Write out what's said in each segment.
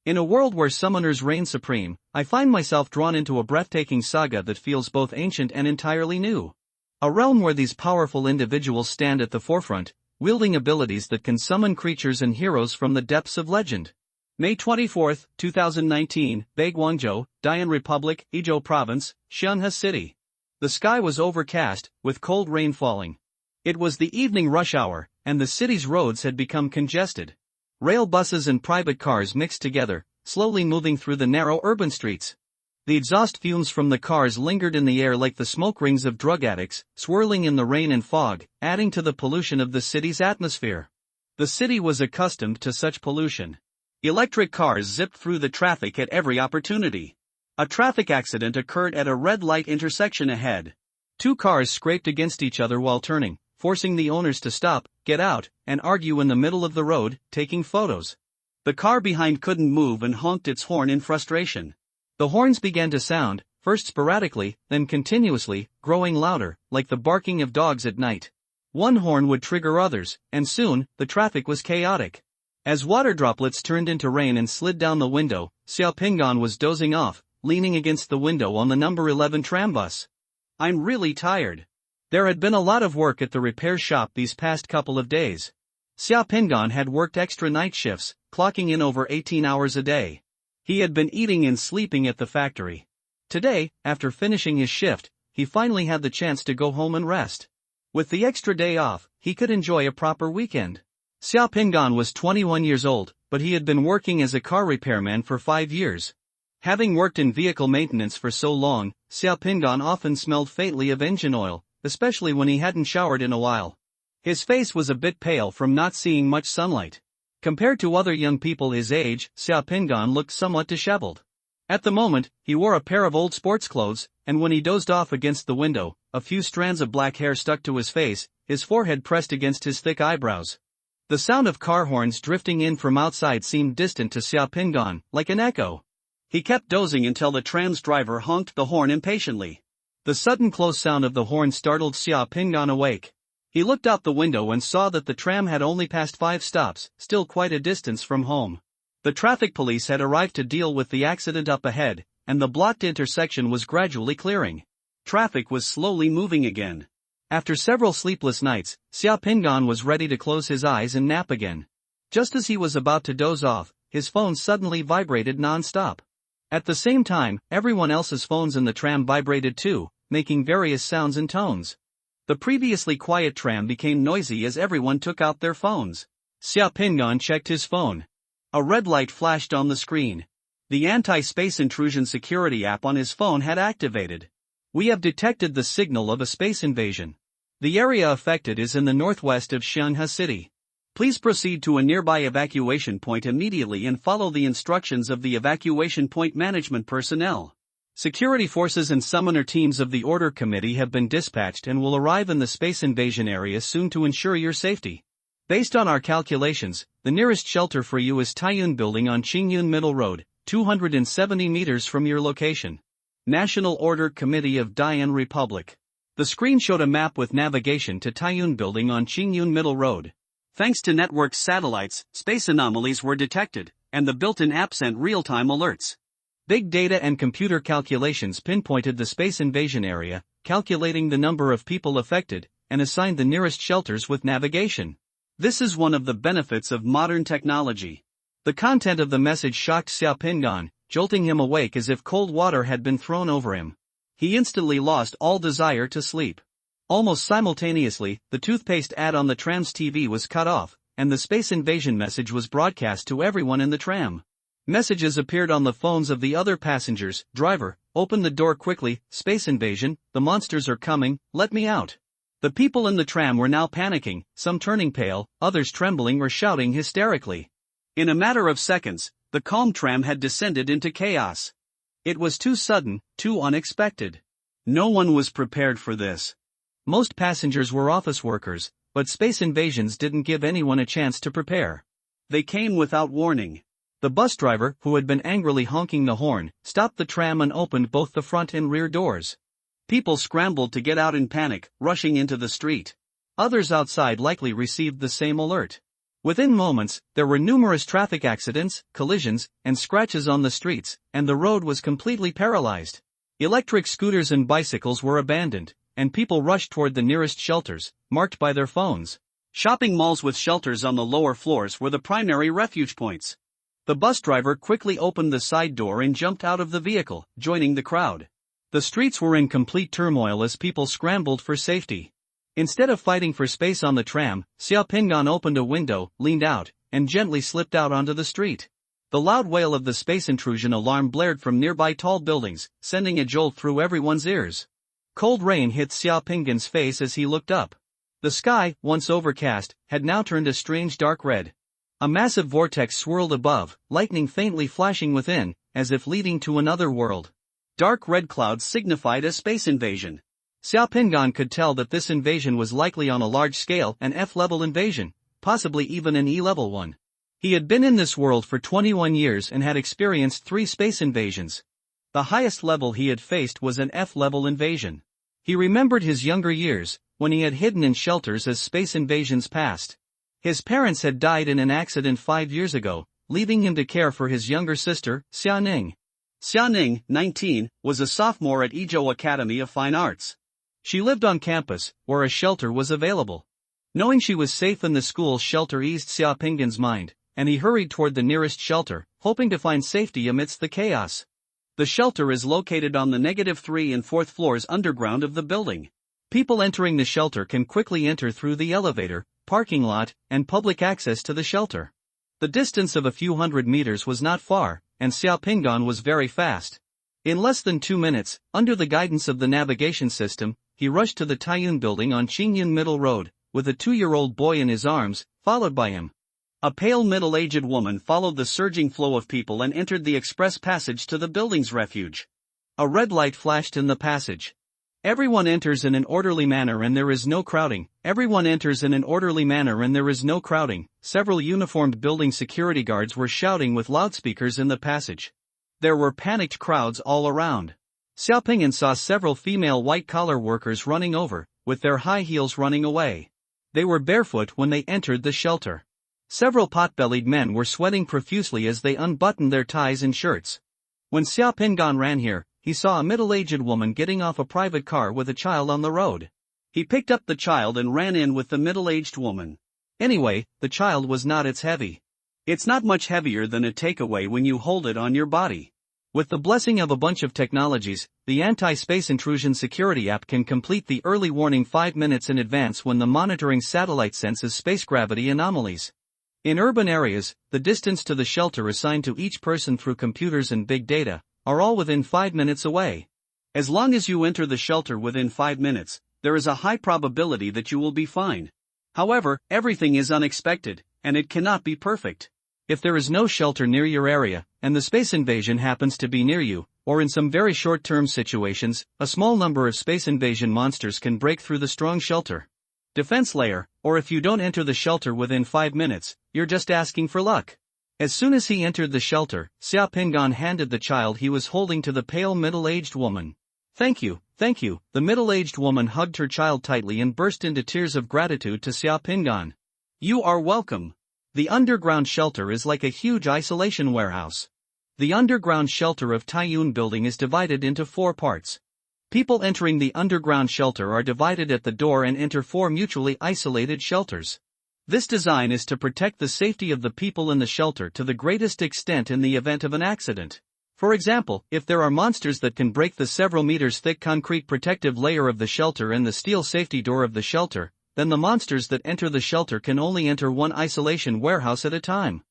In a world where summoners reign supreme, I find myself drawn into a breathtaking saga that feels both ancient and entirely new. A realm where these powerful individuals stand at the forefront, wielding abilities that can summon creatures and heroes from the depths of legend. May 24, 2019, Baguangzhou, Dian Republic, Izhou Province, Xianhe City. The sky was overcast, with cold rain falling. It was the evening rush hour, and the city's roads had become congested. Rail buses and private cars mixed together, slowly moving through the narrow urban streets. The exhaust fumes from the cars lingered in the air like the smoke rings of drug addicts, swirling in the rain and fog, adding to the pollution of the city's atmosphere. The city was accustomed to such pollution. Electric cars zipped through the traffic at every opportunity. A traffic accident occurred at a red light intersection ahead. Two cars scraped against each other while turning, forcing the owners to stop, get out, and argue in the middle of the road, taking photos. The car behind couldn't move and honked its horn in frustration. The horns began to sound, first sporadically, then continuously, growing louder, like the barking of dogs at night. One horn would trigger others, and soon, the traffic was chaotic. As water droplets turned into rain and slid down the window, Xiaopingan was dozing off, leaning against the window on the number 11 tram bus. "I'm really tired." There had been a lot of work at the repair shop these past couple of days. Xiaopingan had worked extra night shifts, clocking in over 18 hours a day. He had been eating and sleeping at the factory. Today, after finishing his shift, he finally had the chance to go home and rest. With the extra day off, he could enjoy a proper weekend. Xiaopingan was 21 years old, but he had been working as a car repairman for 5 years. Having worked in vehicle maintenance for so long, Xiaopingan often smelled faintly of engine oil, especially when he hadn't showered in a while. His face was a bit pale from not seeing much sunlight. Compared to other young people his age, Xiaopingan looked somewhat disheveled. At the moment, he wore a pair of old sports clothes, and when he dozed off against the window, a few strands of black hair stuck to his face, his forehead pressed against his thick eyebrows. The sound of car horns drifting in from outside seemed distant to Xiaopingan, like an echo. He kept dozing until the tram's driver honked the horn impatiently. The sudden close sound of the horn startled Xiaopingan awake. He looked out the window and saw that the tram had only passed 5 stops, still quite a distance from home. The traffic police had arrived to deal with the accident up ahead, and the blocked intersection was gradually clearing. Traffic was slowly moving again. After several sleepless nights, Xiaopingan was ready to close his eyes and nap again. Just as he was about to doze off, his phone suddenly vibrated non-stop. At the same time, everyone else's phones in the tram vibrated too, making various sounds and tones. The previously quiet tram became noisy as everyone took out their phones. Xiaopingan checked his phone. A red light flashed on the screen. The anti-space intrusion security app on his phone had activated. "We have detected the signal of a space invasion. The area affected is in the northwest of Xianhe City. Please proceed to a nearby evacuation point immediately and follow the instructions of the evacuation point management personnel. Security forces and summoner teams of the Order Committee have been dispatched and will arrive in the space invasion area soon to ensure your safety. Based on our calculations, the nearest shelter for you is Taiyun Building on Qingyun Middle Road, 270 meters from your location. National Order Committee of Dian Republic." The screen showed a map with navigation to Taiyun Building on Qingyun Middle Road. Thanks to network satellites, space anomalies were detected, and the built-in app sent real-time alerts. Big data and computer calculations pinpointed the space invasion area, calculating the number of people affected, and assigned the nearest shelters with navigation. This is one of the benefits of modern technology. The content of the message shocked Xiaopingan, jolting him awake as if cold water had been thrown over him. He instantly lost all desire to sleep. Almost simultaneously, the toothpaste ad on the tram's TV was cut off, and the space invasion message was broadcast to everyone in the tram. Messages appeared on the phones of the other passengers. "Driver, open the door quickly, space invasion, the monsters are coming, let me out." The people in the tram were now panicking, some turning pale, others trembling or shouting hysterically. In a matter of seconds, the calm tram had descended into chaos. It was too sudden, too unexpected. No one was prepared for this. Most passengers were office workers, but space invasions didn't give anyone a chance to prepare. They came without warning. The bus driver, who had been angrily honking the horn, stopped the tram and opened both the front and rear doors. People scrambled to get out in panic, rushing into the street. Others outside likely received the same alert. Within moments, there were numerous traffic accidents, collisions, and scratches on the streets, and the road was completely paralyzed. Electric scooters and bicycles were abandoned, and people rushed toward the nearest shelters, marked by their phones. Shopping malls with shelters on the lower floors were the primary refuge points. The bus driver quickly opened the side door and jumped out of the vehicle, joining the crowd. The streets were in complete turmoil as people scrambled for safety. Instead of fighting for space on the tram, Xiaopingan opened a window, leaned out, and gently slipped out onto the street. The loud wail of the space intrusion alarm blared from nearby tall buildings, sending a jolt through everyone's ears. Cold rain hit Xiaopingan's face as he looked up. The sky, once overcast, had now turned a strange dark red. A massive vortex swirled above, lightning faintly flashing within, as if leading to another world. Dark red clouds signified a space invasion. Xiaopingan could tell that this invasion was likely on a large scale, an F-level invasion, possibly even an E-level one. He had been in this world for 21 years and had experienced 3 space invasions. The highest level he had faced was an F-level invasion. He remembered his younger years, when he had hidden in shelters as space invasions passed. His parents had died in an accident 5 years ago, leaving him to care for his younger sister, Xianing. Xianing, 19, was a sophomore at Ezhou Academy of Fine Arts. She lived on campus, where a shelter was available. Knowing she was safe in the school's shelter eased Xiaopingan's mind, and he hurried toward the nearest shelter, hoping to find safety amidst the chaos. The shelter is located on the -3 and 4th floors underground of the building. People entering the shelter can quickly enter through the elevator, parking lot, and public access to the shelter. The distance of a few hundred meters was not far, and Xiaopingan was very fast. In less than 2 minutes, under the guidance of the navigation system, he rushed to the Taiyun building on Qingyun Middle Road, with a 2-year-old boy in his arms, followed by him. A pale middle-aged woman followed the surging flow of people and entered the express passage to the building's refuge. A red light flashed in the passage. Everyone enters in an orderly manner and there is no crowding. Everyone enters in an orderly manner and there is no crowding. Several uniformed building security guards were shouting with loudspeakers in the passage. There were panicked crowds all around. Xiaopingan saw several female white-collar workers running over, with their high heels running away. They were barefoot when they entered the shelter. Several pot-bellied men were sweating profusely as they unbuttoned their ties and shirts. When Xiaopingan ran here, he saw a middle-aged woman getting off a private car with a child on the road. He picked up the child and ran in with the middle-aged woman. Anyway, the child was not as heavy. It's not much heavier than a takeaway when you hold it on your body. With the blessing of a bunch of technologies, the anti-space intrusion security app can complete the early warning 5 minutes in advance when the monitoring satellite senses space gravity anomalies. In urban areas, the distance to the shelter assigned to each person through computers and big data are all within 5 minutes away. As long as you enter the shelter within 5 minutes, there is a high probability that you will be fine. However, everything is unexpected, and it cannot be perfect. If there is no shelter near your area, and the space invasion happens to be near you, or in some very short-term situations, a small number of space invasion monsters can break through the strong shelter defense layer, or if you don't enter the shelter within 5 minutes, you're just asking for luck. As soon as he entered the shelter, Xiaopingan handed the child he was holding to the pale middle-aged woman. Thank you, thank you." The middle-aged woman hugged her child tightly and burst into tears of gratitude to Xiaopingan. "You are welcome. The underground shelter is like a huge isolation warehouse. The underground shelter of Taiyun building is divided into 4 parts. People entering the underground shelter are divided at the door and enter 4 mutually isolated shelters. This design is to protect the safety of the people in the shelter to the greatest extent in the event of an accident. For example, if there are monsters that can break the several meters thick concrete protective layer of the shelter and the steel safety door of the shelter, then the monsters that enter the shelter can only enter one isolation warehouse at a time.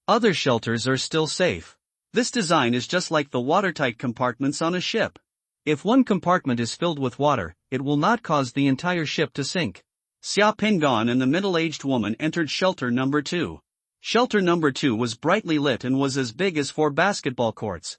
Other shelters are still safe. This design is just like the watertight compartments on a ship. If one compartment is filled with water, it will not cause the entire ship to sink." Xiaopingan and the middle-aged woman entered shelter number 2. Shelter number 2 was brightly lit and was as big as 4 basketball courts.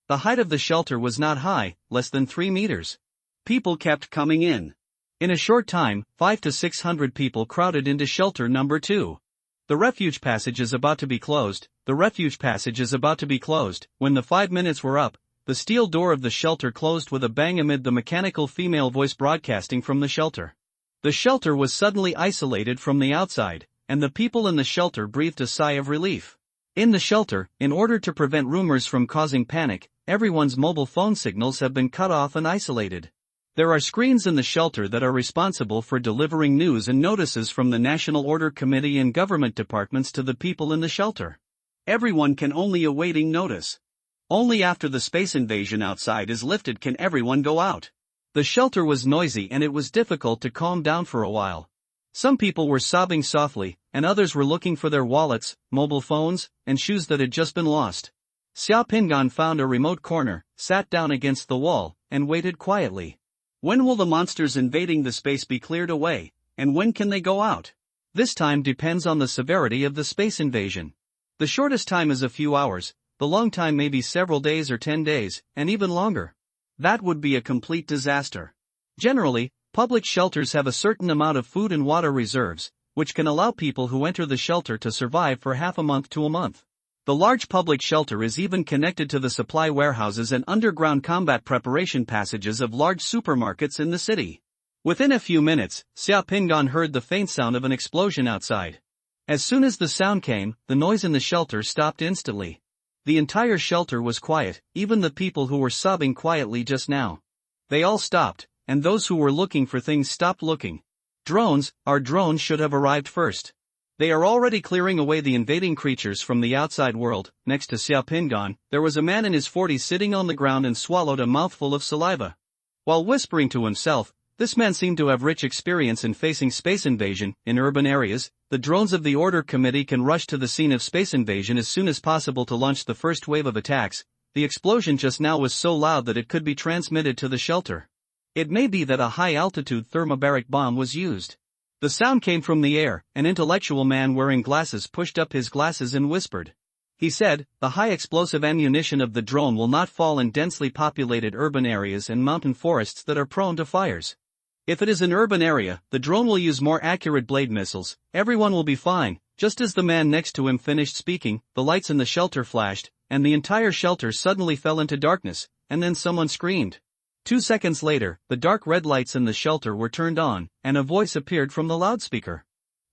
The height of the shelter was not high, less than 3 meters. People kept coming in. In a short time, 500 to 600 people crowded into shelter number 2. The refuge passage is about to be closed. The refuge passage is about to be closed. When the 5 minutes were up, the steel door of the shelter closed with a bang amid the mechanical female voice broadcasting from the shelter. The shelter was suddenly isolated from the outside, and the people in the shelter breathed a sigh of relief. In the shelter, in order to prevent rumors from causing panic, everyone's mobile phone signals have been cut off and isolated. There are screens in the shelter that are responsible for delivering news and notices from the National Order Committee and government departments to the people in the shelter. Everyone can only awaiting notice. Only after the space invasion outside is lifted can everyone go out. The shelter was noisy and it was difficult to calm down for a while. Some people were sobbing softly, and others were looking for their wallets, mobile phones, and shoes that had just been lost. Xiao Pingan found a remote corner, sat down against the wall, and waited quietly. When will the monsters invading the space be cleared away, and when can they go out? This time depends on the severity of the space invasion. The shortest time is a few hours, the long time may be several days or 10 days, and even longer. That would be a complete disaster. Generally, public shelters have a certain amount of food and water reserves, which can allow people who enter the shelter to survive for half a month to a month. The large public shelter is even connected to the supply warehouses and underground combat preparation passages of large supermarkets in the city. Within a few minutes, Xiao Pingan heard the faint sound of an explosion outside. As soon as the sound came, the noise in the shelter stopped instantly. The entire shelter was quiet, even the people who were sobbing quietly just now. They all stopped, and those who were looking for things stopped looking. Drones, our drones should have arrived first. They are already clearing away the invading creatures from the outside world. Next to Xiao Pingan, there was a man in his 40s sitting on the ground and swallowed a mouthful of saliva. While whispering to himself, this man seemed to have rich experience in facing space invasion. In urban areas, the drones of the Order Committee can rush to the scene of space invasion as soon as possible to launch the first wave of attacks. The explosion just now was so loud that it could be transmitted to the shelter. It may be that a high-altitude thermobaric bomb was used. The sound came from the air. An intellectual man wearing glasses pushed up his glasses and whispered. He said, "The high-explosive ammunition of the drone will not fall in densely populated urban areas and mountain forests that are prone to fires. If it is an urban area, the drone will use more accurate blade missiles. Everyone will be fine." Just as the man next to him finished speaking, the lights in the shelter flashed, and the entire shelter suddenly fell into darkness, and then someone screamed. 2 seconds later, the dark red lights in the shelter were turned on, and a voice appeared from the loudspeaker.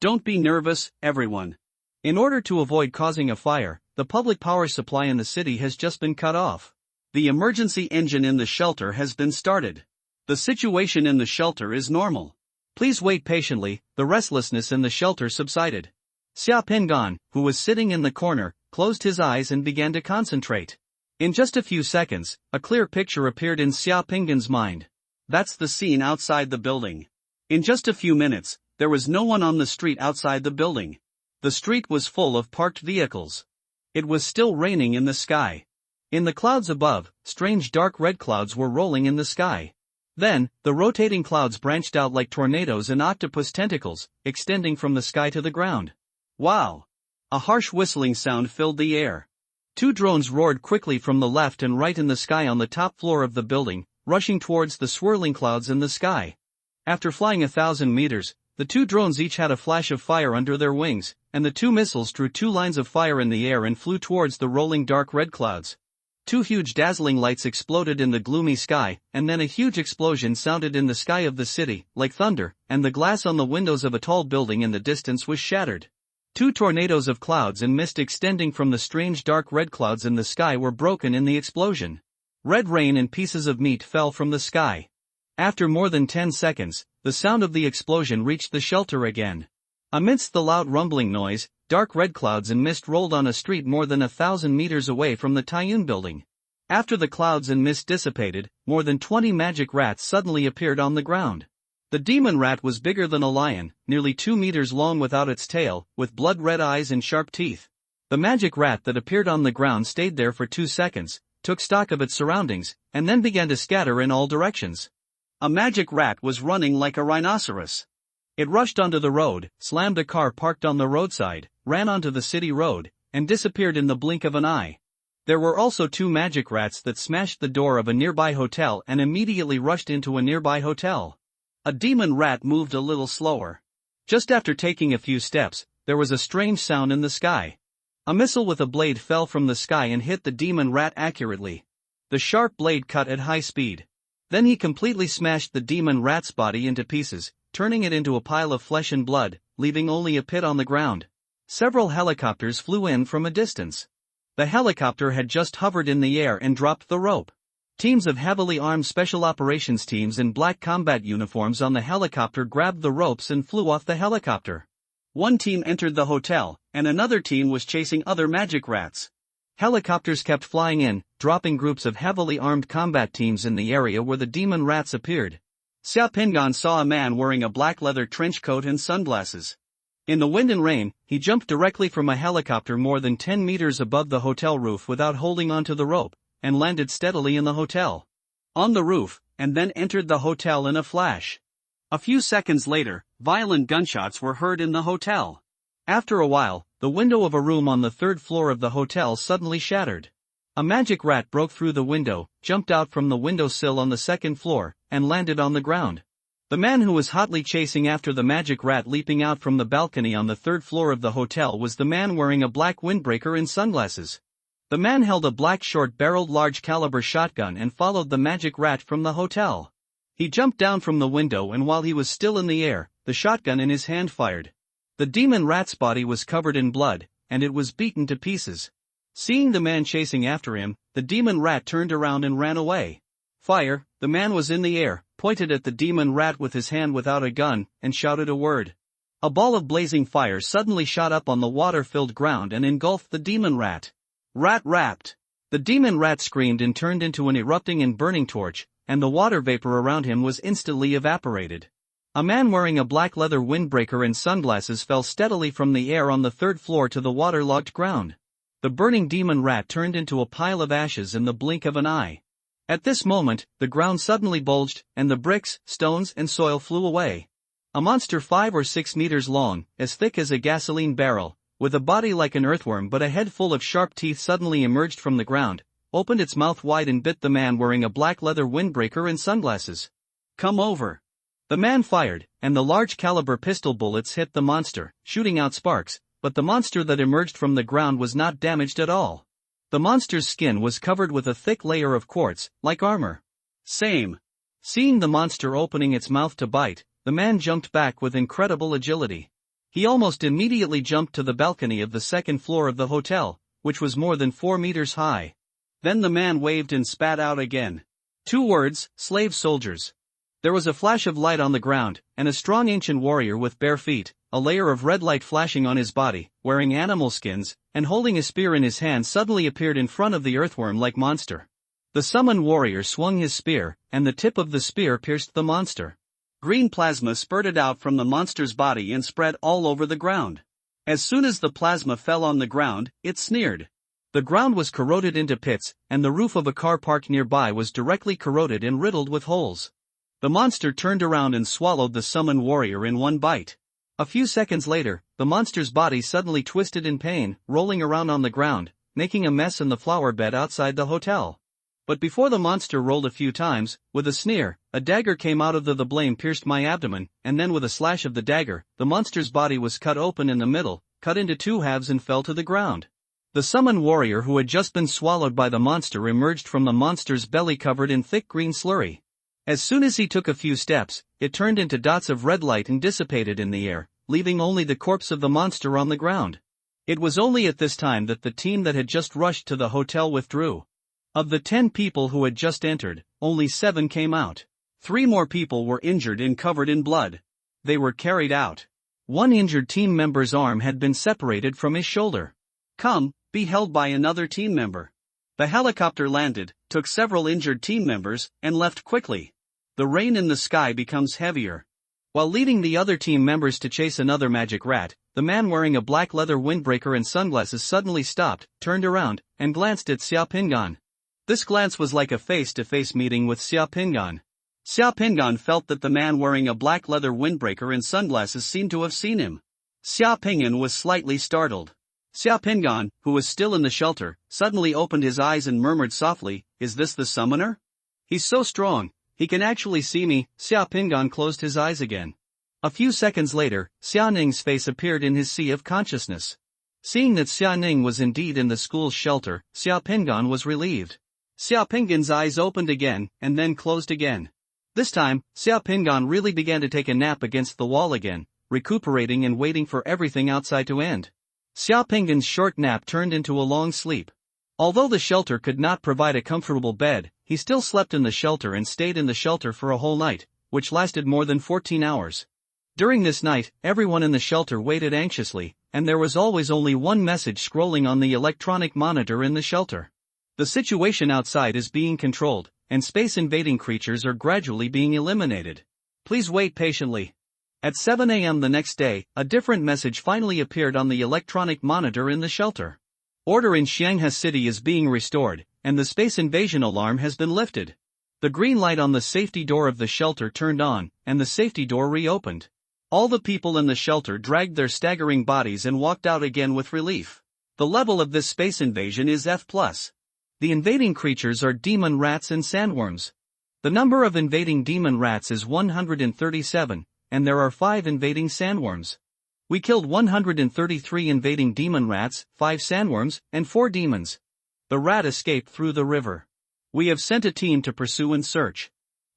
"Don't be nervous, everyone. In order to avoid causing a fire, the public power supply in the city has just been cut off. The emergency engine in the shelter has been started. The situation in the shelter is normal. Please wait patiently." The restlessness in the shelter subsided. Xiao Pingan, who was sitting in the corner, closed his eyes and began to concentrate. In just a few seconds, a clear picture appeared in Xiao Pingan's mind. That's the scene outside the building. In just a few minutes, there was no one on the street outside the building. The street was full of parked vehicles. It was still raining in the sky. In the clouds above, strange dark red clouds were rolling in the sky. Then, the rotating clouds branched out like tornadoes and octopus tentacles, extending from the sky to the ground. Wow! A harsh whistling sound filled the air. 2 drones roared quickly from the left and right in the sky on the top floor of the building, rushing towards the swirling clouds in the sky. After flying 1,000 meters, the 2 drones each had a flash of fire under their wings, and the 2 missiles drew 2 lines of fire in the air and flew towards the rolling dark red clouds. 2 huge dazzling lights exploded in the gloomy sky, and then a huge explosion sounded in the sky of the city, like thunder, and the glass on the windows of a tall building in the distance was shattered. 2 tornadoes of clouds and mist extending from the strange dark red clouds in the sky were broken in the explosion. Red rain and pieces of meat fell from the sky. After more than 10 seconds, the sound of the explosion reached the shelter again. Amidst the loud rumbling noise, dark red clouds and mist rolled on a street more than 1,000 meters away from the Tyun building. After the clouds and mist dissipated, more than 20 magic rats suddenly appeared on the ground. The demon rat was bigger than a lion, nearly 2 meters long without its tail, with blood-red eyes and sharp teeth. The magic rat that appeared on the ground stayed there for 2 seconds, took stock of its surroundings, and then began to scatter in all directions. A magic rat was running like a rhinoceros. It rushed onto the road, slammed a car parked on the roadside, ran onto the city road, and disappeared in the blink of an eye. There were also 2 magic rats that smashed the door of a nearby hotel and immediately rushed into a nearby hotel. A demon rat moved a little slower. Just after taking a few steps, there was a strange sound in the sky. A missile with a blade fell from the sky and hit the demon rat accurately. The sharp blade cut at high speed. Then he completely smashed the demon rat's body into pieces, turning it into a pile of flesh and blood. leaving only a pit on the ground. Several helicopters flew in from a distance. The helicopter had just hovered in the air and dropped the rope. Teams of heavily armed special operations teams in black combat uniforms on the helicopter grabbed the ropes and flew off the helicopter. One team entered the hotel, and another team was chasing other magic rats. Helicopters kept flying in, dropping groups of heavily armed combat teams in the area where the demon rats appeared. Xia Pingan saw a man wearing a black leather trench coat and sunglasses. In the wind and rain, he jumped directly from a helicopter more than 10 meters above the hotel roof without holding onto the rope, and landed steadily in the hotel. On the roof, and then entered the hotel in a flash. A few seconds later, violent gunshots were heard in the hotel. After a while, the window of a room on the third floor of the hotel suddenly shattered. A magic rat broke through the window, jumped out from the windowsill on the second floor, and landed on the ground. The man who was hotly chasing after the magic rat leaping out from the balcony on the third floor of the hotel was the man wearing a black windbreaker and sunglasses. The man held a black short-barreled large-caliber shotgun and followed the magic rat from the hotel. He jumped down from the window, and while he was still in the air, the shotgun in his hand fired. The demon rat's body was covered in blood, and it was beaten to pieces. Seeing the man chasing after him, the demon rat turned around and ran away. Fire! The man was in the air, pointed at the demon rat with his hand without a gun, and shouted a word. A ball of blazing fire suddenly shot up on the water-filled ground and engulfed the demon rat. Rat rapped. The demon rat screamed and turned into an erupting and burning torch, and the water vapor around him was instantly evaporated. A man wearing a black leather windbreaker and sunglasses fell steadily from the air on the third floor to the waterlogged ground. The burning demon rat turned into a pile of ashes in the blink of an eye. At this moment, the ground suddenly bulged, and the bricks, stones, and soil flew away. A monster 5 or 6 meters long, as thick as a gasoline barrel, with a body like an earthworm but a head full of sharp teeth suddenly emerged from the ground, opened its mouth wide and bit the man wearing a black leather windbreaker and sunglasses. Come over. The man fired, and the large caliber pistol bullets hit the monster, shooting out sparks, but the monster that emerged from the ground was not damaged at all. The monster's skin was covered with a thick layer of quartz, like armor. Same. Seeing the monster opening its mouth to bite, the man jumped back with incredible agility. He almost immediately jumped to the balcony of the second floor of the hotel, which was more than 4 meters high. Then the man waved and spat out again. 2 words, slave soldiers. There was a flash of light on the ground, and a strong ancient warrior with bare feet, a layer of red light flashing on his body, wearing animal skins, and holding a spear in his hand suddenly appeared in front of the earthworm-like monster. The summoned warrior swung his spear, and the tip of the spear pierced the monster. Green plasma spurted out from the monster's body and spread all over the ground. As soon as the plasma fell on the ground, it sneered. The ground was corroded into pits, and the roof of a car parked nearby was directly corroded and riddled with holes. The monster turned around and swallowed the summoned warrior in one bite. A few seconds later, the monster's body suddenly twisted in pain, rolling around on the ground, making a mess in the flower bed outside the hotel. But before the monster rolled a few times, with a sneer, a dagger came out of the blade pierced my abdomen, and then with a slash of the dagger, the monster's body was cut open in the middle, cut into 2 halves and fell to the ground. The summoned warrior who had just been swallowed by the monster emerged from the monster's belly covered in thick green slurry. As soon as he took a few steps, it turned into dots of red light and dissipated in the air, leaving only the corpse of the monster on the ground. It was only at this time that the team that had just rushed to the hotel withdrew. Of the 10 people who had just entered, only 7 came out. 3 more people were injured and covered in blood. They were carried out. One injured team member's arm had been separated from his shoulder. Come, be held by another team member. The helicopter landed, took several injured team members, and left quickly. The rain in the sky becomes heavier. While leading the other team members to chase another magic rat, the man wearing a black leather windbreaker and sunglasses suddenly stopped, turned around, and glanced at Xia Pingan. This glance was like a face-to-face meeting with Xia Pingan. Xia Pingan felt that the man wearing a black leather windbreaker and sunglasses seemed to have seen him. Xia Pingan was slightly startled. Xia Pingan, who was still in the shelter, suddenly opened his eyes and murmured softly, "Is this the summoner? He's so strong, he can actually see me." Xia Pingan closed his eyes again. A few seconds later, Xia Ning's face appeared in his sea of consciousness. Seeing that Xia Ning was indeed in the school's shelter, Xia Pingan was relieved. Xia Pingan's eyes opened again, and then closed again. This time, Xia Pingan really began to take a nap against the wall again, recuperating and waiting for everything outside to end. Xiaopinggan's short nap turned into a long sleep. Although the shelter could not provide a comfortable bed, he still slept in the shelter and stayed in the shelter for a whole night, which lasted more than 14 hours. During this night, everyone in the shelter waited anxiously, and there was always only one message scrolling on the electronic monitor in the shelter. The situation outside is being controlled, and space-invading creatures are gradually being eliminated. Please wait patiently. At 7 a.m. the next day, a different message finally appeared on the electronic monitor in the shelter. Order in Shanghai City is being restored, and the space invasion alarm has been lifted. The green light on the safety door of the shelter turned on, and the safety door reopened. All the people in the shelter dragged their staggering bodies and walked out again with relief. The level of this space invasion is F+. The invading creatures are demon rats and sandworms. The number of invading demon rats is 137, and there are 5 invading sandworms. We killed 133 invading demon rats, 5 sandworms, and 4 demons. The rat escaped through the river. We have sent a team to pursue and search.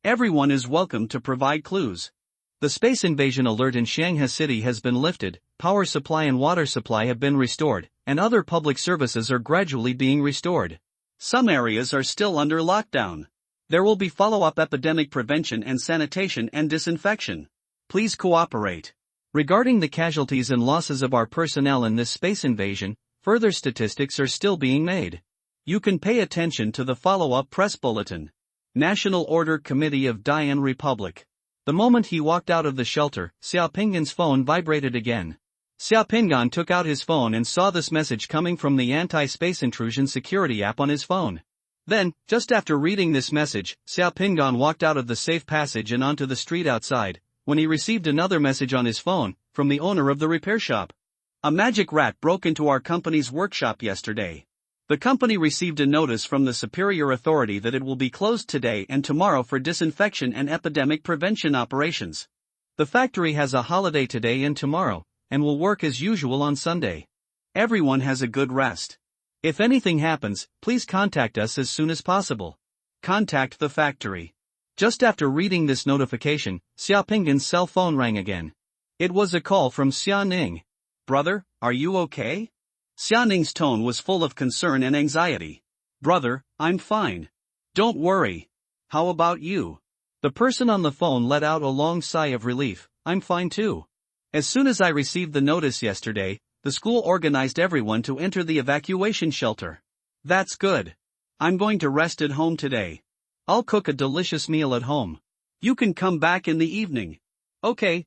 Everyone is welcome to provide clues. The space invasion alert in Shanghai City has been lifted, power supply and water supply have been restored, and other public services are gradually being restored. Some areas are still under lockdown. There will be follow-up epidemic prevention and sanitation and disinfection. Please cooperate. Regarding the casualties and losses of our personnel in this space invasion, further statistics are still being made. You can pay attention to the follow-up press bulletin. National Order Committee of Dian Republic. The moment he walked out of the shelter, Xiaopinggan's phone vibrated again. Xiaopinggan took out his phone and saw this message coming from the anti-space intrusion security app on his phone. Then, just after reading this message, Xiaopinggan walked out of the safe passage and onto the street outside, when he received another message on his phone, from the owner of the repair shop. A magic rat broke into our company's workshop yesterday. The company received a notice from the superior authority that it will be closed today and tomorrow for disinfection and epidemic prevention operations. The factory has a holiday today and tomorrow, and will work as usual on Sunday. Everyone has a good rest. If anything happens, please contact us as soon as possible. Contact the factory. Just after reading this notification, Xiaopinggan's cell phone rang again. It was a call from Xia Ning. Brother, are you okay? Xia Ning's tone was full of concern and anxiety. Brother, I'm fine. Don't worry. How about you? The person on the phone let out a long sigh of relief. I'm fine too. As soon as I received the notice yesterday, the school organized everyone to enter the evacuation shelter. That's good. I'm going to rest at home today. I'll cook a delicious meal at home. You can come back in the evening. Okay,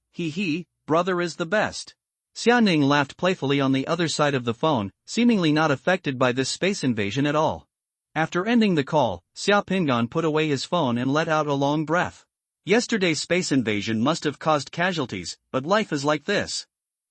brother is the best. Xia Ning laughed playfully on the other side of the phone, seemingly not affected by this space invasion at all. After ending the call, Xiaopinggan put away his phone and let out a long breath. Yesterday's space invasion must have caused casualties, but life is like this.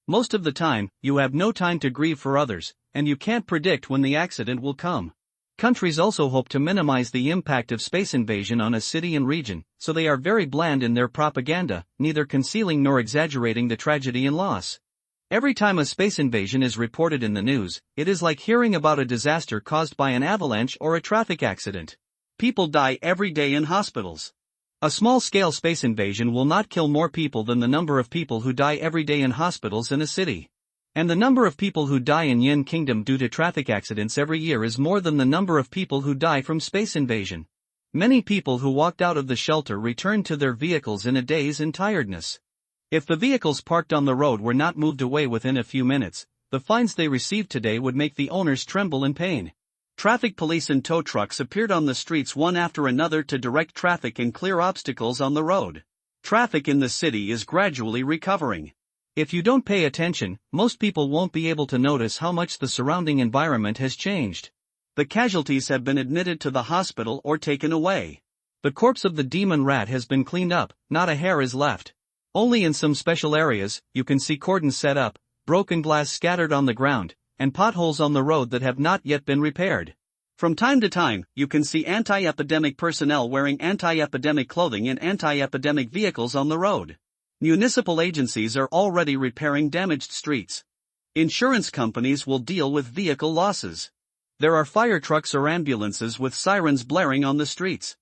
Most of the time, you have no time to grieve for others, and you can't predict when the accident will come. Countries also hope to minimize the impact of space invasion on a city and region, so they are very bland in their propaganda, neither concealing nor exaggerating the tragedy and loss. Every time a space invasion is reported in the news, it is like hearing about a disaster caused by an avalanche or a traffic accident. People die every day in hospitals. A small-scale space invasion will not kill more people than the number of people who die every day in hospitals in a city. And the number of people who die in Yin Kingdom due to traffic accidents every year is more than the number of people who die from space invasion. Many people who walked out of the shelter returned to their vehicles in a daze and tiredness. If the vehicles parked on the road were not moved away within a few minutes, the fines they received today would make the owners tremble in pain. Traffic police and tow trucks appeared on the streets one after another to direct traffic and clear obstacles on the road. Traffic in the city is gradually recovering. If you don't pay attention, most people won't be able to notice how much the surrounding environment has changed. The casualties have been admitted to the hospital or taken away. The corpse of the demon rat has been cleaned up, not a hair is left. Only in some special areas, you can see cordons set up, broken glass scattered on the ground, and potholes on the road that have not yet been repaired. From time to time, you can see anti-epidemic personnel wearing anti-epidemic clothing in anti-epidemic vehicles on the road. Municipal agencies are already repairing damaged streets. Insurance companies will deal with vehicle losses. There are fire trucks or ambulances with sirens blaring on the streets.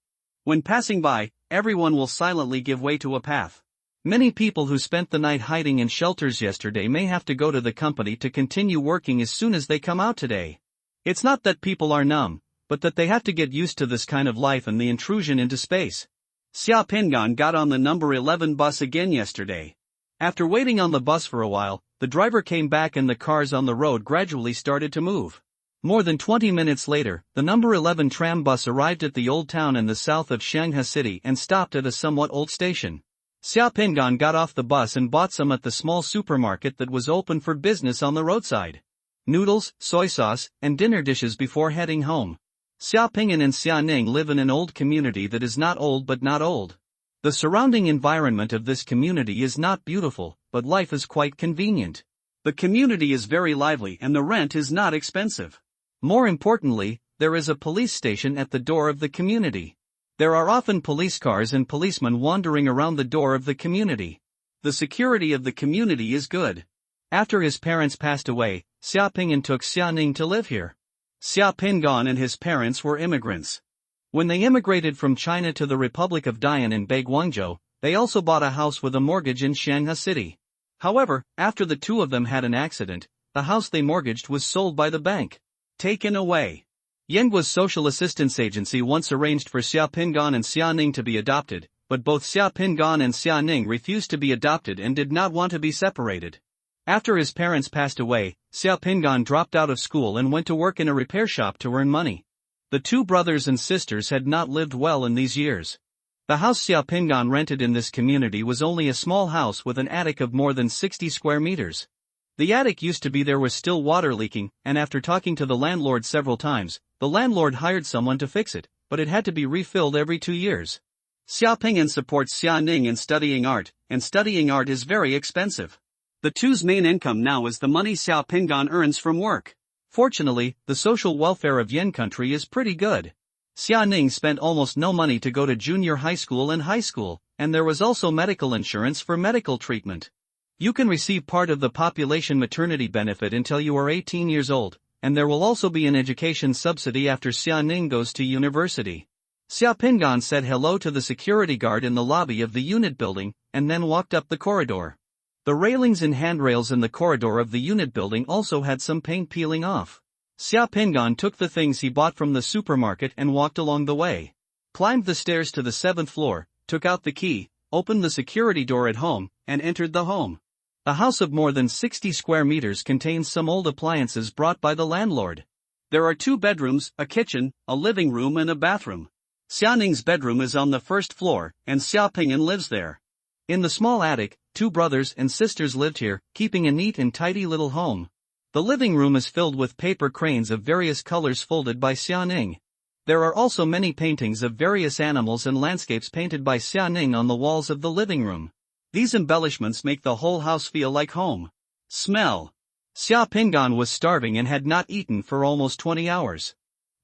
When passing by, everyone will silently give way to a path. Many people who spent the night hiding in shelters yesterday may have to go to the company to continue working as soon as they come out today. It's not that people are numb, but that they have to get used to this kind of life and the intrusion into space. Xia Pingan got on the number 11 bus again yesterday. After waiting on the bus for a while, the driver came back and the cars on the road gradually started to move. More than 20 minutes later, the number 11 tram bus arrived at the old town in the south of Shanghai City and stopped at a somewhat old station. Xia Pingan got off the bus and bought some at the small supermarket that was open for business on the roadside. Noodles, soy sauce, and dinner dishes before heading home. Xia Pingan and Xia Ning live in an old community that is not old but not old. The surrounding environment of this community is not beautiful, but life is quite convenient. The community is very lively and the rent is not expensive. More importantly, there is a police station at the door of the community. There are often police cars and policemen wandering around the door of the community. The security of the community is good. After his parents passed away, Xia Pingan took Xia Ning to live here. Xia Pingan and his parents were immigrants. When they immigrated from China to the Republic of Dian in Guangzhou, they also bought a house with a mortgage in Shanghai City. However, after the two of them had an accident, the house they mortgaged was sold by the bank. Taken away. Yanggua's social assistance agency once arranged for Xia Pingan and Xia Ning to be adopted, but both Xia Pingan and Xia Ning refused to be adopted and did not want to be separated. After his parents passed away, Xia Pingan dropped out of school and went to work in a repair shop to earn money. The two brothers and sisters had not lived well in these years. The house Xia Pingan rented in this community was only a small house with an attic of more than 60 square meters. The attic used to be there was still water leaking, and after talking to the landlord several times, the landlord hired someone to fix it, but it had to be refilled every 2 years. Xia Pingan supports Xia Ning in studying art, and studying art is very expensive. The two's main income now is the money Xia Pingan earns from work. Fortunately, the social welfare of Yen country is pretty good. Xia Ning spent almost no money to go to junior high school and high school, and there was also medical insurance for medical treatment. You can receive part of the population maternity benefit until you are 18 years old, and there will also be an education subsidy after Xia Ning goes to university. Xia Pingan said hello to the security guard in the lobby of the unit building, and then walked up the corridor. The railings and handrails in the corridor of the unit building also had some paint peeling off. Xia Pingan took the things he bought from the supermarket and walked along the way. Climbed the stairs to the 7th floor, took out the key, opened the security door at home, and entered the home. The house of more than 60 square meters contains some old appliances brought by the landlord. There are 2 bedrooms, a kitchen, a living room and a bathroom. Xia Ning's bedroom is on the 1st floor, and Xia Pingan lives there. In the small attic, 2 brothers and sisters lived here, keeping a neat and tidy little home. The living room is filled with paper cranes of various colors folded by Xia Ning. There are also many paintings of various animals and landscapes painted by Xia Ning on the walls of the living room. These embellishments make the whole house feel like home. Smell. Xia Pingan was starving and had not eaten for almost 20 hours.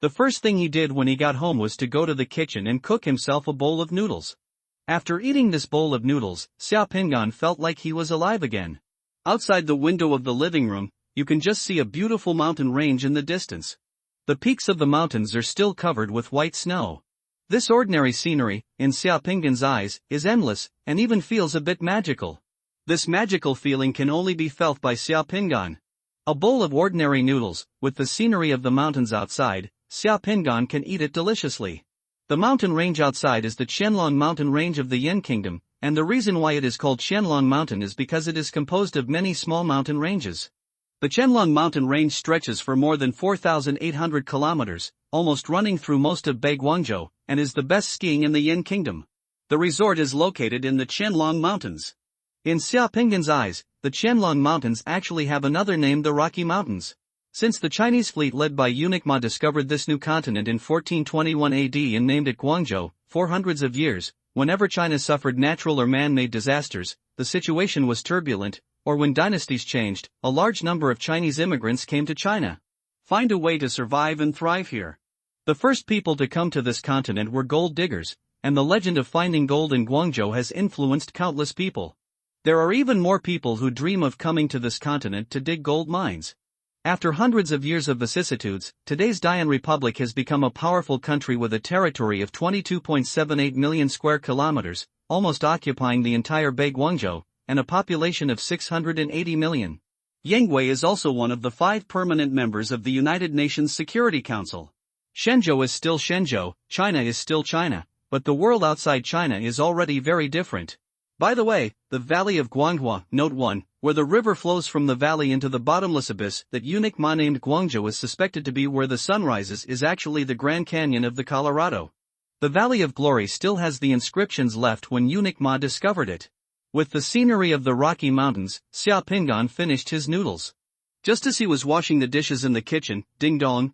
The first thing he did when he got home was to go to the kitchen and cook himself a bowl of noodles. After eating this bowl of noodles, Xia Pingan felt like he was alive again. Outside the window of the living room, you can just see a beautiful mountain range in the distance. The peaks of the mountains are still covered with white snow. This ordinary scenery, in Xia Pingan's eyes, is endless, and even feels a bit magical. This magical feeling can only be felt by Xia Pingan. A bowl of ordinary noodles, with the scenery of the mountains outside, Xia Pingan can eat it deliciously. The mountain range outside is the Qianlong mountain range of the Yen kingdom, and the reason why it is called Qianlong mountain is because it is composed of many small mountain ranges. The Qianlong mountain range stretches for more than 4,800 kilometers, almost running through most of Guangzhou, and is the best skiing in the Yen kingdom. The resort is located in the Qianlong mountains. In Xia Pingan's eyes, the Qianlong mountains actually have another name, the Rocky Mountains. Since the Chinese fleet led by eunuch Ma discovered this new continent in 1421 AD and named it Guangzhou, for hundreds of years, whenever China suffered natural or man-made disasters, the situation was turbulent, or when dynasties changed, a large number of Chinese immigrants came to China. Find a way to survive and thrive here. The first people to come to this continent were gold diggers, and the legend of finding gold in Guangzhou has influenced countless people. There are even more people who dream of coming to this continent to dig gold mines. After hundreds of years of vicissitudes, today's Dian Republic has become a powerful country with a territory of 22.78 million square kilometers, almost occupying the entire Bei Guangzhou, and a population of 680 million. Yangwei is also one of the 5 permanent members of the United Nations Security Council. Shenzhou is still Shenzhou, China is still China, but the world outside China is already very different. By the way, the Valley of Guanghua, Note 1, where the river flows from the valley into the bottomless abyss that Unique Ma named Guangzhou is suspected to be where the sun rises, is actually the Grand Canyon of the Colorado. The Valley of Glory still has the inscriptions left when Unique Ma discovered it. With the scenery of the Rocky Mountains, Xia Pingan finished his noodles. Just as he was washing the dishes in the kitchen, ding dong,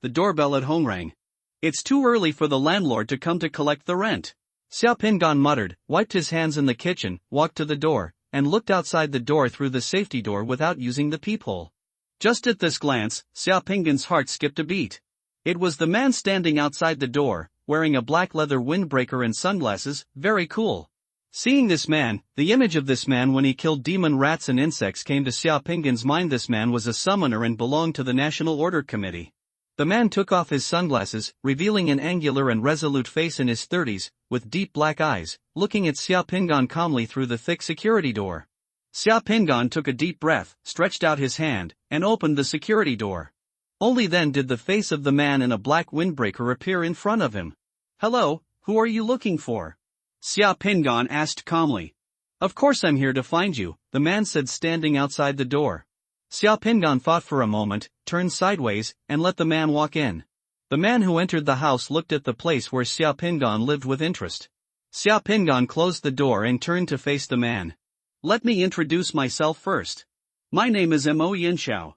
the doorbell at home rang. It's too early for the landlord to come to collect the rent. Xia Pingan muttered, wiped his hands in the kitchen, walked to the door, and looked outside the door through the safety door without using the peephole. Just at this glance, Xia Pingan's heart skipped a beat. It was the man standing outside the door, wearing a black leather windbreaker and sunglasses, very cool. Seeing this man, the image of this man when he killed demon rats and insects came to Xia Pingan's mind. This man was a summoner and belonged to the National Order Committee. The man took off his sunglasses, revealing an angular and resolute face in his 30s, with deep black eyes, looking at Xia Pingan calmly through the thick security door. Xia Pingan took a deep breath, stretched out his hand, and opened the security door. Only then did the face of the man in a black windbreaker appear in front of him. Hello, who are you looking for? Xia Pingan asked calmly. Of course I'm here to find you, the man said, standing outside the door. Xia Pingan thought for a moment, turned sideways, and let the man walk in. The man who entered the house looked at the place where Xia Pingan lived with interest. Xia Pingan closed the door and turned to face the man. Let me introduce myself first. My name is Mo Yinxiao.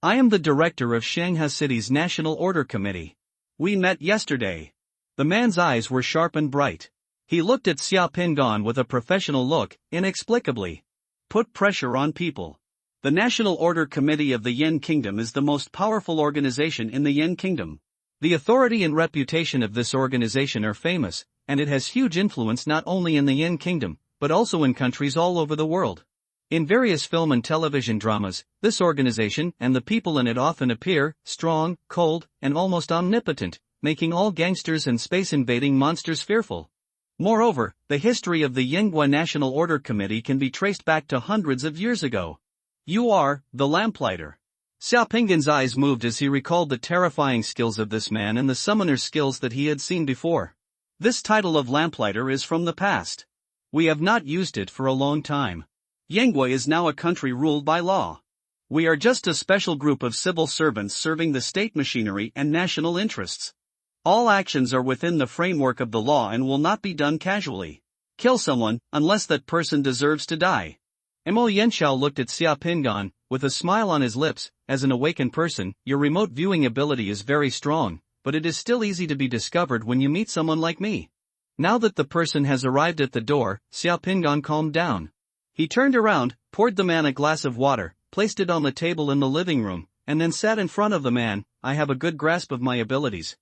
I am the director of Shanghai City's National Order Committee. We met yesterday. The man's eyes were sharp and bright. He looked at Xia Pingan with a professional look, inexplicably. Put pressure on people. The National Order Committee of the Yin Kingdom is the most powerful organization in the Yin Kingdom. The authority and reputation of this organization are famous, and it has huge influence not only in the Yin Kingdom, but also in countries all over the world. In various film and television dramas, this organization and the people in it often appear strong, cold, and almost omnipotent, making all gangsters and space-invading monsters fearful. Moreover, the history of the Yinghua National Order Committee can be traced back to hundreds of years ago. You are the lamplighter. Xia Pingan's eyes moved as he recalled the terrifying skills of this man and the summoner's skills that he had seen before. This title of lamplighter is from the past. We have not used it for a long time. Yangwei is now a country ruled by law. We are just a special group of civil servants serving the state machinery and national interests. All actions are within the framework of the law and will not be done casually. Kill someone, unless that person deserves to die. Mo Yinxiao looked at Xia Pingan, with a smile on his lips. As an awakened person, your remote viewing ability is very strong, but it is still easy to be discovered when you meet someone like me. Now that the person has arrived at the door, Xia Pingan calmed down. He turned around, poured the man a glass of water, placed it on the table in the living room, and then sat in front of the man. I have a good grasp of my abilities.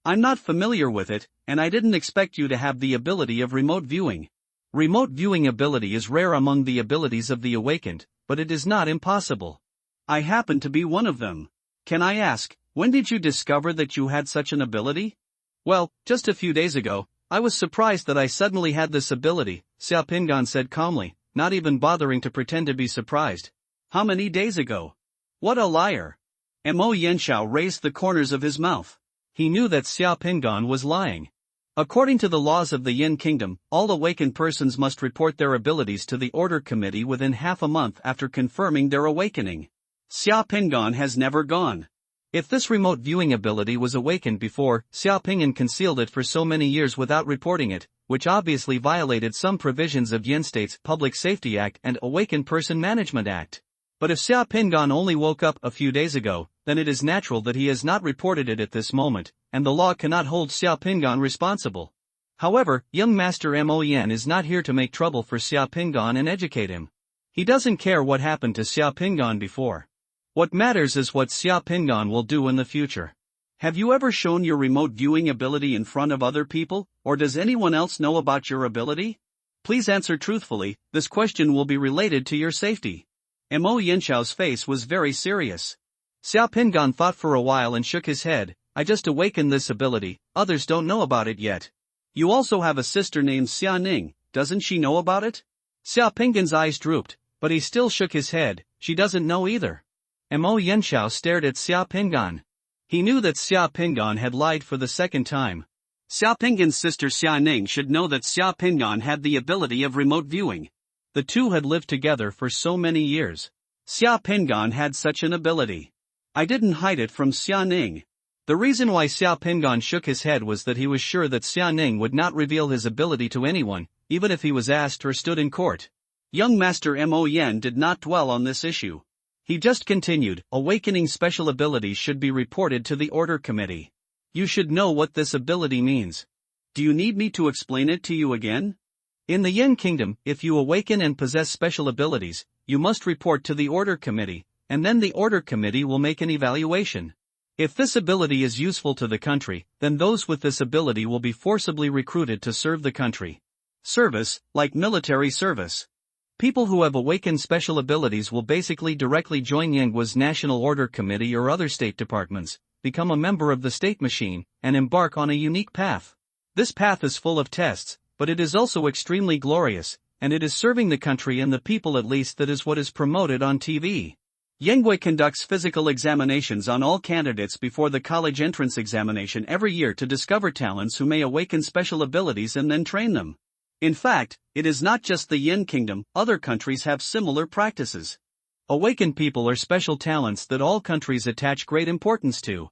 I'm not familiar with it, and I didn't expect you to have the ability of remote viewing. Remote viewing ability is rare among the abilities of the awakened, but it is not impossible. I happen to be one of them. Can I ask, when did you discover that you had such an ability? Well, just a few days ago. I was surprised that I suddenly had this ability, Xia Pingan said calmly, not even bothering to pretend to be surprised. How many days ago? What a liar. Mo Yinxiao raised the corners of his mouth. He knew that Xia Pingan was lying. According to the laws of the Yin Kingdom, all awakened persons must report their abilities to the Order Committee within half a month after confirming their awakening. Xia Pingan has never gone. If this remote viewing ability was awakened before, Xia Pingan concealed it for so many years without reporting it, which obviously violated some provisions of Yin State's Public Safety Act and Awakened Person Management Act. But if Xia Pingan only woke up a few days ago, then it is natural that he has not reported it at this moment, and the law cannot hold Xia Pingan responsible. However, young Master Mo Yen is not here to make trouble for Xia Pingan and educate him. He doesn't care what happened to Xia Pingan before. What matters is what Xia Pingan will do in the future. Have you ever shown your remote viewing ability in front of other people, or does anyone else know about your ability? Please answer truthfully, this question will be related to your safety. Mo Yinxiao's face was very serious. Xia Pingan thought for a while and shook his head. I just awakened this ability, others don't know about it yet. You also have a sister named Xia Ning, doesn't she know about it? Xia Pinggan's eyes drooped, but he still shook his head. She doesn't know either. Mo Yanxiao stared at Xia Pinggan. He knew that Xia Pinggan had lied for the second time. Xia Pinggan's sister Xia Ning should know that Xia Pinggan had the ability of remote viewing. The two had lived together for so many years. Xia Pinggan had such an ability. I didn't hide it from Xia Ning. The reason why Xia Pinggan shook his head was that he was sure that Xia Ning would not reveal his ability to anyone, even if he was asked or stood in court. Young Master Mo Yan did not dwell on this issue. He just continued, awakening special abilities should be reported to the Order Committee. You should know what this ability means. Do you need me to explain it to you again? In the Yin Kingdom, if you awaken and possess special abilities, you must report to the Order Committee, and then the Order Committee will make an evaluation. If this ability is useful to the country, then those with this ability will be forcibly recruited to serve the country. Service, like military service. People who have awakened special abilities will basically directly join Yanggua's National Order Committee or other state departments, become a member of the state machine, and embark on a unique path. This path is full of tests, but it is also extremely glorious, and it is serving the country and the people, at least that is what is promoted on TV. Yanggui conducts physical examinations on all candidates before the college entrance examination every year to discover talents who may awaken special abilities and then train them. In fact, it is not just the Yin Kingdom, other countries have similar practices. Awakened people are special talents that all countries attach great importance to.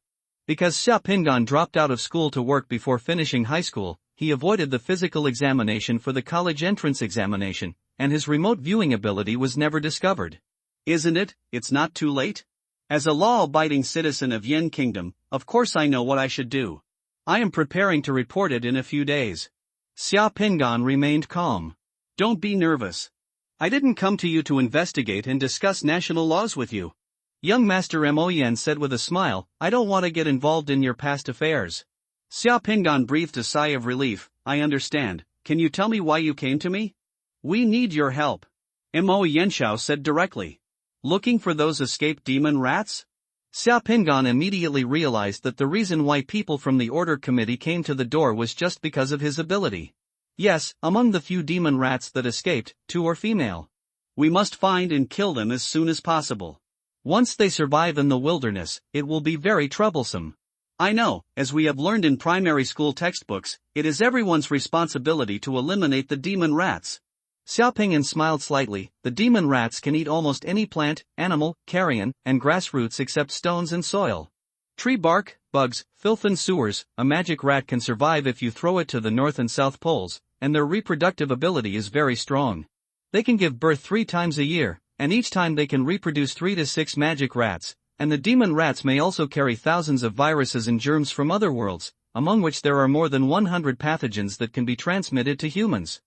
Because Xia Pinggan dropped out of school to work before finishing high school, he avoided the physical examination for the college entrance examination, and his remote viewing ability was never discovered. Isn't it? It's not too late? As a law-abiding citizen of Yin Kingdom, of course I know what I should do. I am preparing to report it in a few days. Xia Pinggan remained calm. Don't be nervous. I didn't come to you to investigate and discuss national laws with you. Young Master Mo Yan said with a smile, I don't want to get involved in your past affairs. Xia Pinggan breathed a sigh of relief. I understand. Can you tell me why you came to me? We need your help. Mo Yanxiao said directly. Looking for those escaped demon rats? Xia Pinggan immediately realized that the reason why people from the Order Committee came to the door was just because of his ability. Yes, among the few demon rats that escaped, 2 are female. We must find and kill them as soon as possible. Once they survive in the wilderness, it will be very troublesome. I know, as we have learned in primary school textbooks, it is everyone's responsibility to eliminate the demon rats. Xia Pinggan smiled slightly. The demon rats can eat almost any plant, animal, carrion, and grass roots except stones and soil. Tree bark, bugs, filth and sewers. A magic rat can survive if you throw it to the North and South Poles, and their reproductive ability is very strong. They can give birth 3 times a year, and each time they can reproduce 3 to 6 magic rats, and the demon rats may also carry thousands of viruses and germs from other worlds, among which there are more than 100 pathogens that can be transmitted to humans.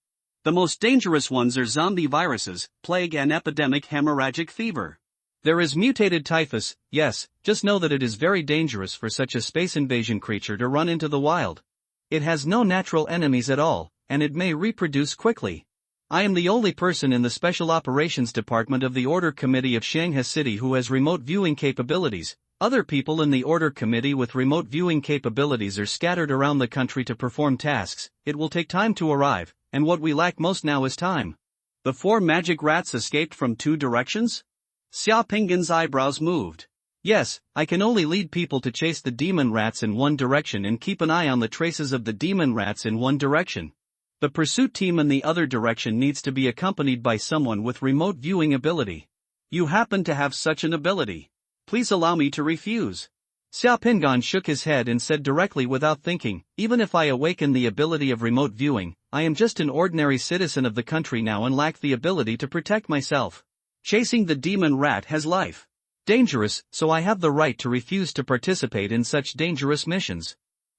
The most dangerous ones are zombie viruses, plague and epidemic hemorrhagic fever. There is mutated typhus, yes, just know that it is very dangerous for such a space invasion creature to run into the wild. It has no natural enemies at all, and it may reproduce quickly. I am the only person in the Special Operations Department of the Order Committee of Shanghai City who has remote viewing capabilities. Other people in the Order Committee with remote viewing capabilities are scattered around the country to perform tasks. It will take time to arrive, and what we lack most now is time. The 4 magic rats escaped from 2 directions? Xia Pinggan's eyebrows moved. Yes, I can only lead people to chase the demon rats in one direction and keep an eye on the traces of the demon rats in one direction. The pursuit team in the other direction needs to be accompanied by someone with remote viewing ability. You happen to have such an ability. Please allow me to refuse. Xia Pinggan shook his head and said directly without thinking, even if I awaken the ability of remote viewing, I am just an ordinary citizen of the country now and lack the ability to protect myself. Chasing the demon rat has life. Dangerous, so I have the right to refuse to participate in such dangerous missions.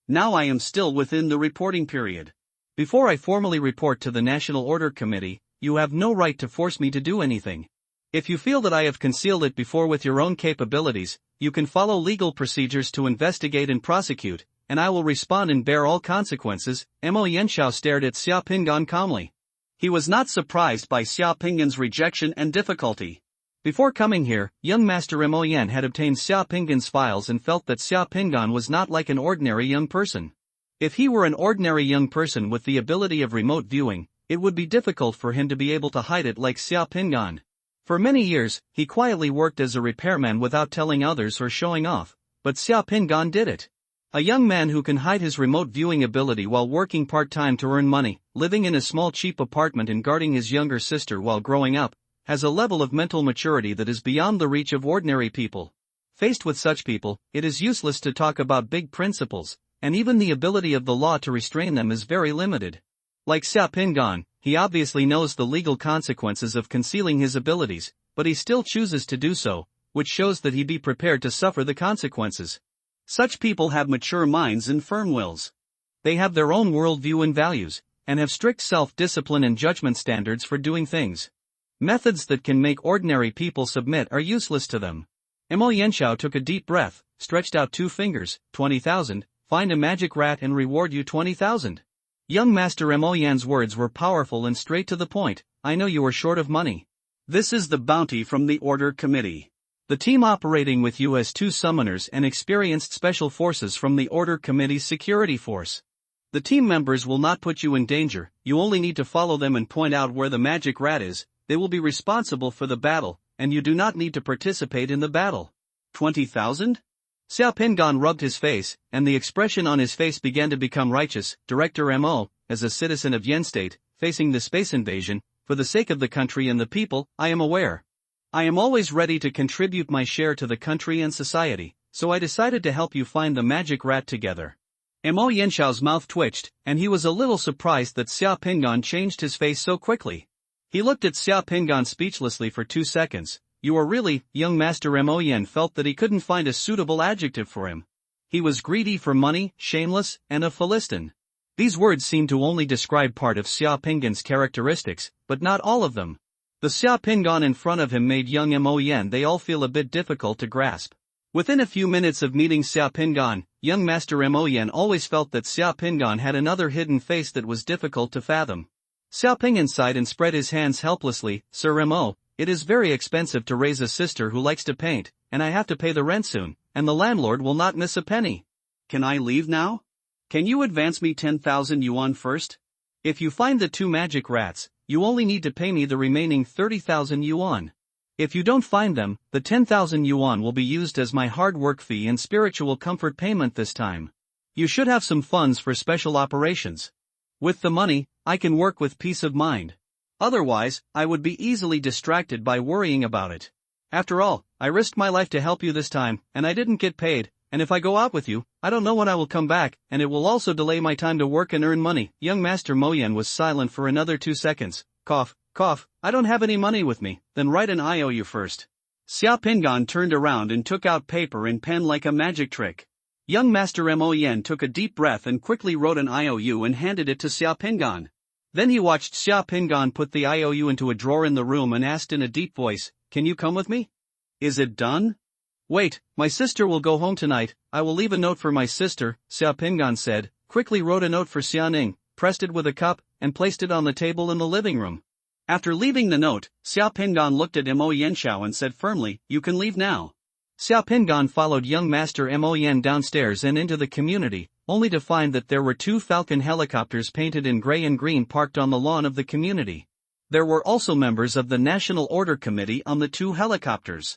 Now I am still within the reporting period. Before I formally report to the National Order Committee, you have no right to force me to do anything. If you feel that I have concealed it before with your own capabilities, you can follow legal procedures to investigate and prosecute, and I will respond and bear all consequences. Mo Yanxiao stared at Xia Pinggan calmly. He was not surprised by Xia Pinggan's rejection and difficulty. Before coming here, young Master Mo Yan had obtained Xia Pinggan's files and felt that Xia Pinggan was not like an ordinary young person. If he were an ordinary young person with the ability of remote viewing, it would be difficult for him to be able to hide it like Xia Pingan. For many years, he quietly worked as a repairman without telling others or showing off, but Xia Pingan did it. A young man who can hide his remote viewing ability while working part-time to earn money, living in a small cheap apartment and guarding his younger sister while growing up, has a level of mental maturity that is beyond the reach of ordinary people. Faced with such people, it is useless to talk about big principles, and even the ability of the law to restrain them is very limited. Like Xia Pingan, he obviously knows the legal consequences of concealing his abilities, but he still chooses to do so, which shows that he be prepared to suffer the consequences. Such people have mature minds and firm wills. They have their own worldview and values, and have strict self-discipline and judgment standards for doing things. Methods that can make ordinary people submit are useless to them. Mo Yanxiao took a deep breath, stretched out 2 fingers, 20,000, find a magic rat and reward you 20,000. Young Master Mo Yan's words were powerful and straight to the point. I know you are short of money. This is the bounty from the Order Committee. The team operating with you has 2 summoners and experienced special forces from the Order Committee's security force. The team members will not put you in danger, you only need to follow them and point out where the magic rat is. They will be responsible for the battle, and you do not need to participate in the battle. 20,000? Xia Pingan rubbed his face, and the expression on his face began to become righteous. Director Mo, as a citizen of Yen State, facing the space invasion, for the sake of the country and the people, I am aware. I am always ready to contribute my share to the country and society, so I decided to help you find the magic rat together. Mo Yanxiao's mouth twitched, and he was a little surprised that Xia Pingan changed his face so quickly. He looked at Xia Pingan speechlessly for 2 seconds. You are really, young Master Mo Yan felt that he couldn't find a suitable adjective for him. He was greedy for money, shameless, and a Philistine. These words seemed to only describe part of Xia Pingan's characteristics, but not all of them. The Xia Pingan in front of him made young Mo Yan they all feel a bit difficult to grasp. Within a few minutes of meeting Xia Pingan, young Master Mo Yan always felt that Xia Pingan had another hidden face that was difficult to fathom. Xia Pingan sighed and spread his hands helplessly. Sir Mo, it is very expensive to raise a sister who likes to paint, and I have to pay the rent soon, and the landlord will not miss a penny. Can I leave now? Can you advance me 10,000 yuan first? If you find the 2 magic rats, you only need to pay me the remaining 30,000 yuan. If you don't find them, the 10,000 yuan will be used as my hard work fee and spiritual comfort payment this time. You should have some funds for special operations. With the money, I can work with peace of mind. Otherwise, I would be easily distracted by worrying about it. After all, I risked my life to help you this time, and I didn't get paid, and if I go out with you, I don't know when I will come back, and it will also delay my time to work and earn money. Young Master Mo Yan was silent for another 2 seconds. Cough, cough, I don't have any money with me, then write an IOU first. Xia Pingan turned around and took out paper and pen like a magic trick. Young Master Mo Yan took a deep breath and quickly wrote an IOU and handed it to Xia Pingan. Then he watched Xia Pingan put the IOU into a drawer in the room and asked in a deep voice, "Can you come with me?" "Is it done?" "Wait, my sister will go home tonight, I will leave a note for my sister," Xia Pingan said, quickly wrote a note for Xia Ning, pressed it with a cup, and placed it on the table in the living room. After leaving the note, Xia Pingan looked at Mo Yanxiao and said firmly, "You can leave now." Xia Pingan followed young Master Mo Yan downstairs and into the community, only to find that there were 2 Falcon helicopters painted in gray and green parked on the lawn of the community. There were also members of the National Order Committee on the 2 helicopters.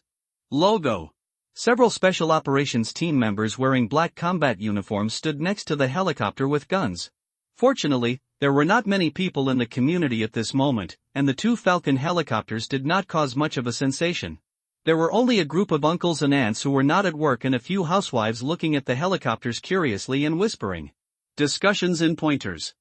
Logo. Several Special Operations team members wearing black combat uniforms stood next to the helicopter with guns. Fortunately, there were not many people in the community at this moment, and the 2 Falcon helicopters did not cause much of a sensation. There were only a group of uncles and aunts who were not at work and a few housewives looking at the helicopters curiously and whispering. Discussions and pointers.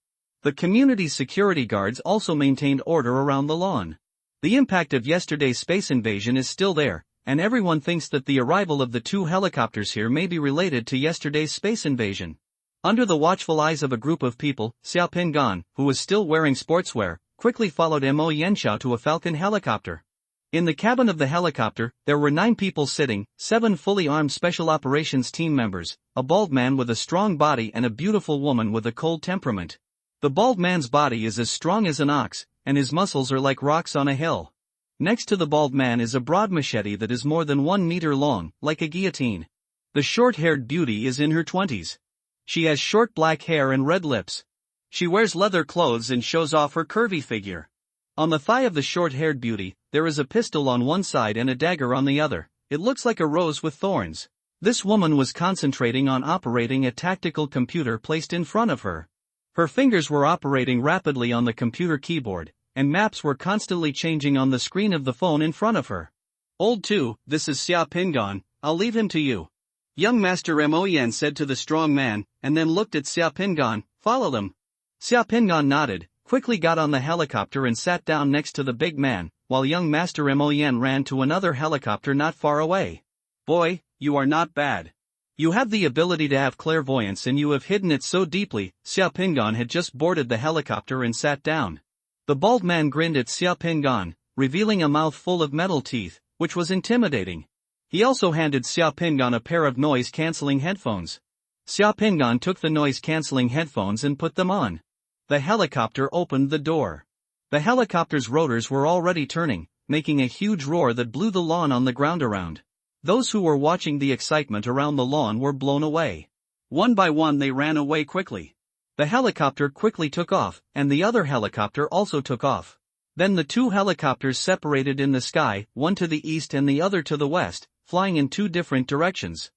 The community's security guards also maintained order around the lawn. The impact of yesterday's space invasion is still there, and everyone thinks that the arrival of the 2 helicopters here may be related to yesterday's space invasion. Under the watchful eyes of a group of people, Xia Pingan, who was still wearing sportswear, quickly followed Mo Yanxiao to a Falcon helicopter. In the cabin of the helicopter, there were 9 people sitting, 7 fully armed Special Operations team members, a bald man with a strong body and a beautiful woman with a cold temperament. The bald man's body is as strong as an ox, and his muscles are like rocks on a hill. Next to the bald man is a broad machete that is more than 1 meter long, like a guillotine. The short-haired beauty is in her 20s. She has short black hair and red lips. She wears leather clothes and shows off her curvy figure. On the thigh of the short-haired beauty, there is a pistol on one side and a dagger on the other. It looks like a rose with thorns. This woman was concentrating on operating a tactical computer placed in front of her. Her fingers were operating rapidly on the computer keyboard, and maps were constantly changing on the screen of the phone in front of her. Old 2, this is Xia Pingan, I'll leave him to you. Young Master Moyen said to the strong man, and then looked at Xia Pingan, follow them. Xia Pingan nodded, quickly got on the helicopter and sat down next to the big man, while young Master Moyen ran to another helicopter not far away. Boy, you are not bad. You have the ability to have clairvoyance and you have hidden it so deeply. Xia Pingan had just boarded the helicopter and sat down. The bald man grinned at Xia Pingan, revealing a mouth full of metal teeth, which was intimidating. He also handed Xia Pingan a pair of noise-canceling headphones. Xia Pingan took the noise-canceling headphones and put them on. The helicopter opened the door. The helicopter's rotors were already turning, making a huge roar that blew the lawn on the ground around. Those who were watching the excitement around the lawn were blown away. One by one they ran away quickly. The helicopter quickly took off, and the other helicopter also took off. Then the two helicopters separated in the sky, one to the east and the other to the west, flying in two different directions.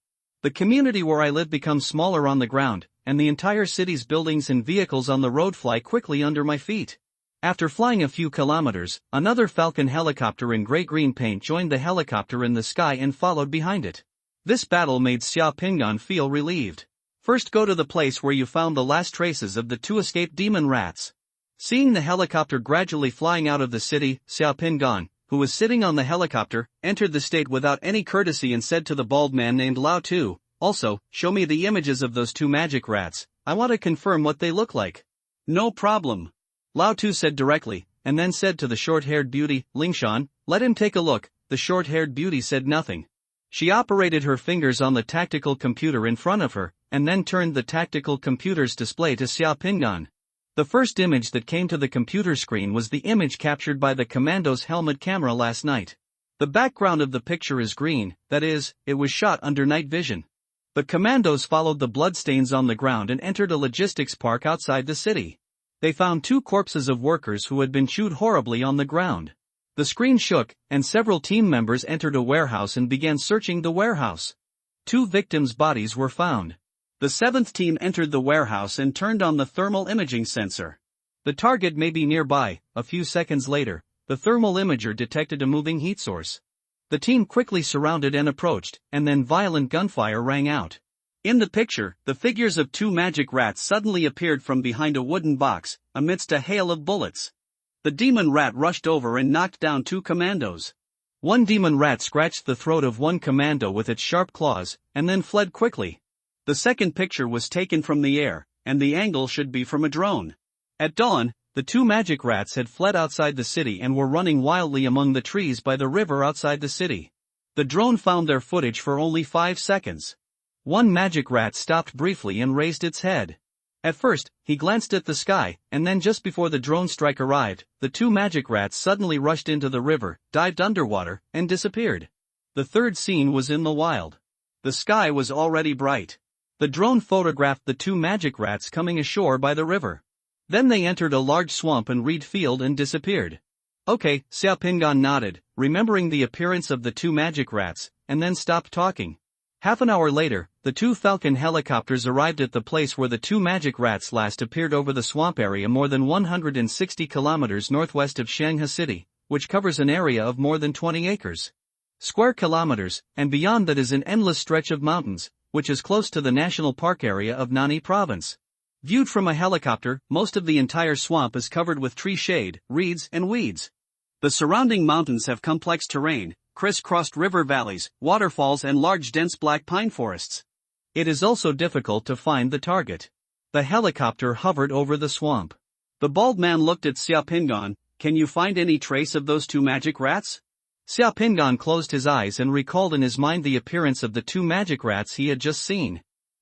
The community where I live becomes smaller on the ground, and the entire city's buildings and vehicles on the road fly quickly under my feet. After flying a few kilometers, another Falcon helicopter in gray-green paint joined the helicopter in the sky and followed behind it. This battle made Xia Pingan feel relieved. First go to the place where you found the last traces of the two escaped demon rats. Seeing the helicopter gradually flying out of the city, Xia Pingan, who was sitting on the helicopter, entered the state without any courtesy and said to the bald man named Lao Tu, also, show me the images of those two magic rats, I want to confirm what they look like. No problem. Lao Tu said directly, and then said to the short-haired beauty, Lingshan, let him take a look. The short-haired beauty said nothing. She operated her fingers on the tactical computer in front of her, and then turned the tactical computer's display to Xia Pingan. The first image that came to the computer screen was the image captured by the commando's helmet camera last night. The background of the picture is green, that is, it was shot under night vision. The commandos followed the bloodstains on the ground and entered a logistics park outside the city. They found two corpses of workers who had been chewed horribly on the ground. The screen shook, and several team members entered a warehouse and began searching the warehouse. Two victims' bodies were found. The seventh team entered the warehouse and turned on the thermal imaging sensor. The target may be nearby. A few seconds later, the thermal imager detected a moving heat source. The team quickly surrounded and approached, and then violent gunfire rang out. In the picture, the figures of two magic rats suddenly appeared from behind a wooden box, amidst a hail of bullets. The demon rat rushed over and knocked down two commandos. One demon rat scratched the throat of one commando with its sharp claws, and then fled quickly. The second picture was taken from the air, and the angle should be from a drone. At dawn, the two magic rats had fled outside the city and were running wildly among the trees by the river outside the city. The drone found their footage for only 5 seconds. One magic rat stopped briefly and raised its head. At first, he glanced at the sky, and then just before the drone strike arrived, the two magic rats suddenly rushed into the river, dived underwater, and disappeared. The third scene was in the wild. The sky was already bright. The drone photographed the two magic rats coming ashore by the river. Then they entered a large swamp and reed field and disappeared. Okay, Xia Pingan nodded, remembering the appearance of the two magic rats, and then stopped talking. Half an hour later, the two Falcon helicopters arrived at the place where the two magic rats last appeared over the swamp area more than 160 kilometers northwest of Shanghai City, which covers an area of more than 20 acres. Square kilometers, and beyond that is an endless stretch of mountains, which is close to the national park area of Nani province. Viewed from a helicopter, most of the entire swamp is covered with tree shade, reeds, and weeds. The surrounding mountains have complex terrain, criss-crossed river valleys, waterfalls and large dense black pine forests. It is also difficult to find the target. The helicopter hovered over the swamp. The bald man looked at Xia Pingan. Can you find any trace of those two magic rats? Xia Pingan closed his eyes and recalled in his mind the appearance of the two magic rats he had just seen.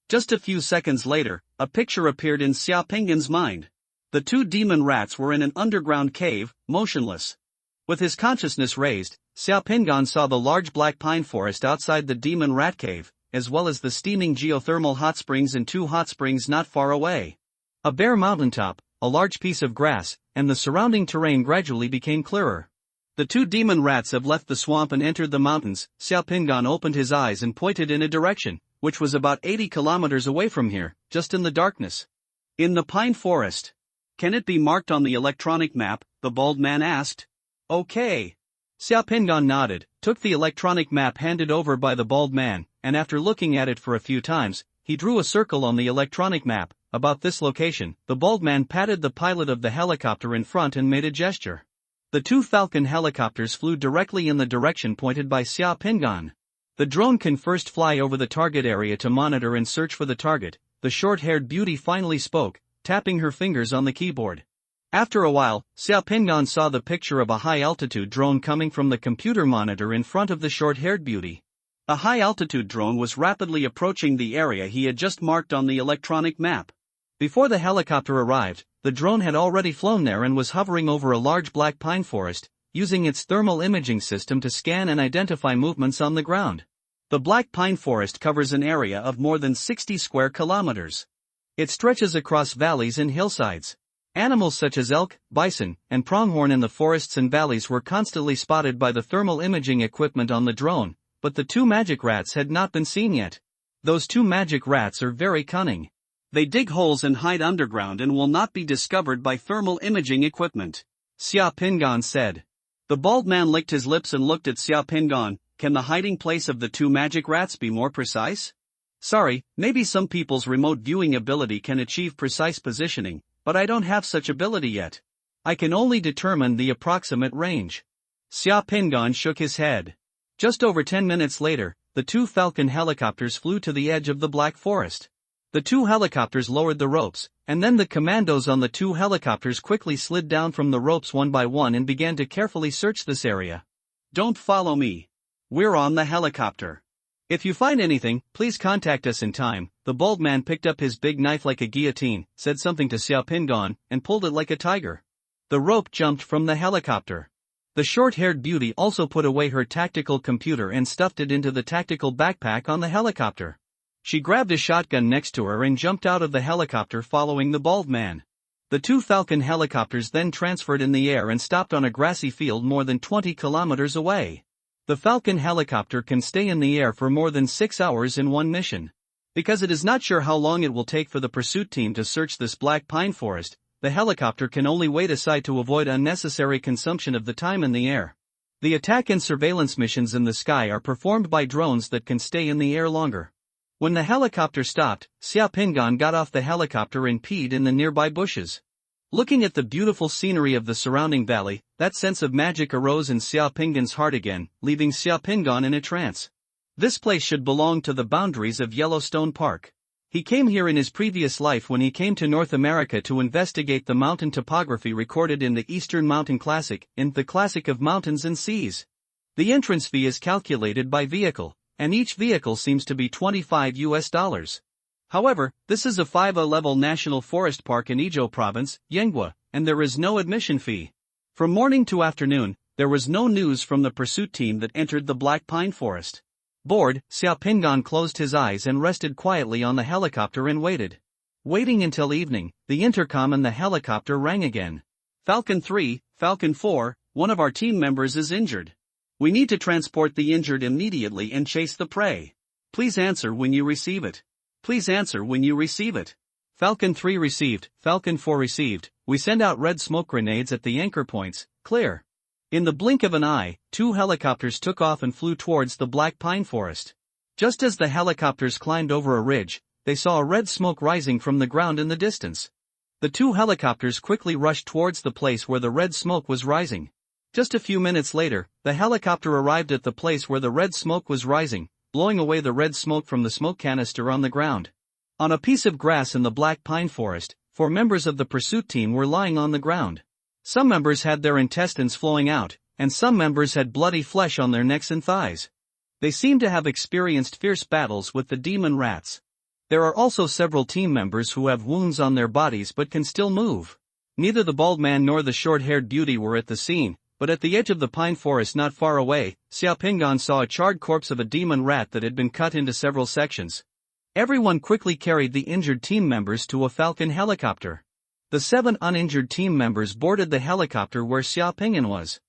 Just a few seconds later, a picture appeared in Xia Pingan's mind. The two demon rats were in an underground cave, motionless. With his consciousness raised, Xia Pingan saw the large black pine forest outside the demon rat cave, as well as the steaming geothermal hot springs and two hot springs not far away. A bare mountaintop, a large piece of grass, and the surrounding terrain gradually became clearer. The two demon rats have left the swamp and entered the mountains. Xiaopingan opened his eyes and pointed in a direction, which was about 80 kilometers away from here, just in the darkness. In the pine forest. Can it be marked on the electronic map? The bald man asked. Okay. Xiaopingan nodded, took the electronic map handed over by the bald man, and after looking at it for a few times, he drew a circle on the electronic map. About this location, the bald man patted the pilot of the helicopter in front and made a gesture. The two Falcon helicopters flew directly in the direction pointed by Xiaopingan. The drone can first fly over the target area to monitor and search for the target. The short-haired beauty finally spoke, tapping her fingers on the keyboard. After a while, Xiaopingan saw the picture of a high-altitude drone coming from the computer monitor in front of the short-haired beauty. A high-altitude drone was rapidly approaching the area he had just marked on the electronic map. Before the helicopter arrived, the drone had already flown there and was hovering over a large black pine forest, using its thermal imaging system to scan and identify movements on the ground. The black pine forest covers an area of more than 60 square kilometers. It stretches across valleys and hillsides. Animals such as elk, bison, and pronghorn in the forests and valleys were constantly spotted by the thermal imaging equipment on the drone, but the two magic rats had not been seen yet. Those two magic rats are very cunning. They dig holes and hide underground and will not be discovered by thermal imaging equipment, Xiaopingan said. The bald man licked his lips and looked at Xiaopingan. Can the hiding place of the two magic rats be more precise? Sorry, maybe some people's remote viewing ability can achieve precise positioning, but I don't have such ability yet. I can only determine the approximate range. Xiaopingan shook his head. Just over 10 minutes later, the two Falcon helicopters flew to the edge of the Black Forest. The two helicopters lowered the ropes, and then the commandos on the two helicopters quickly slid down from the ropes one by one and began to carefully search this area. Don't follow me. We're on the helicopter. If you find anything, please contact us in time. The bald man picked up his big knife like a guillotine, said something to Xiaopingan, and pulled it like a tiger. The rope jumped from the helicopter. The short-haired beauty also put away her tactical computer and stuffed it into the tactical backpack on the helicopter. She grabbed a shotgun next to her and jumped out of the helicopter following the bald man. The two Falcon helicopters then transferred in the air and stopped on a grassy field more than 20 kilometers away. The Falcon helicopter can stay in the air for more than 6 hours in one mission. Because it is not sure how long it will take for the pursuit team to search this black pine forest, the helicopter can only wait aside to avoid unnecessary consumption of the time in the air. The attack and surveillance missions in the sky are performed by drones that can stay in the air longer. When the helicopter stopped, Xiaopingan got off the helicopter and peed in the nearby bushes. Looking at the beautiful scenery of the surrounding valley, that sense of magic arose in Xiaopingan's heart again, leaving Xiaopingan in a trance. This place should belong to the boundaries of Yellowstone Park. He came here in his previous life when he came to North America to investigate the mountain topography recorded in the Eastern Mountain Classic, in the Classic of Mountains and Seas. The entrance fee is calculated by vehicle, and each vehicle seems to be $25. However, this is a 5A-level national forest park in Ijo Province, Yenghua, and there is no admission fee. From morning to afternoon, there was no news from the pursuit team that entered the Black Pine Forest. Bored, Xiaopingan closed his eyes and rested quietly on the helicopter and waited. Waiting until evening, the intercom in the helicopter rang again. Falcon 3, Falcon 4, one of our team members is injured. We need to transport the injured immediately and chase the prey. Please answer when you receive it. Please answer when you receive it. Falcon 3 received, Falcon 4 received. We send out red smoke grenades at the anchor points, clear. In the blink of an eye, two helicopters took off and flew towards the Black Pine Forest. Just as the helicopters climbed over a ridge, they saw a red smoke rising from the ground in the distance. The two helicopters quickly rushed towards the place where the red smoke was rising. Just a few minutes later, the helicopter arrived at the place where the red smoke was rising, blowing away the red smoke from the smoke canister on the ground. On a piece of grass in the Black Pine Forest, 4 members of the pursuit team were lying on the ground. Some members had their intestines flowing out, and some members had bloody flesh on their necks and thighs. They seemed to have experienced fierce battles with the demon rats. There are also several team members who have wounds on their bodies but can still move. Neither the bald man nor the short-haired beauty were at the scene, but at the edge of the pine forest not far away, Xiaopingan saw a charred corpse of a demon rat that had been cut into several sections. Everyone quickly carried the injured team members to a Falcon helicopter. The 7 uninjured team members boarded the helicopter where Xiao Ping'an was.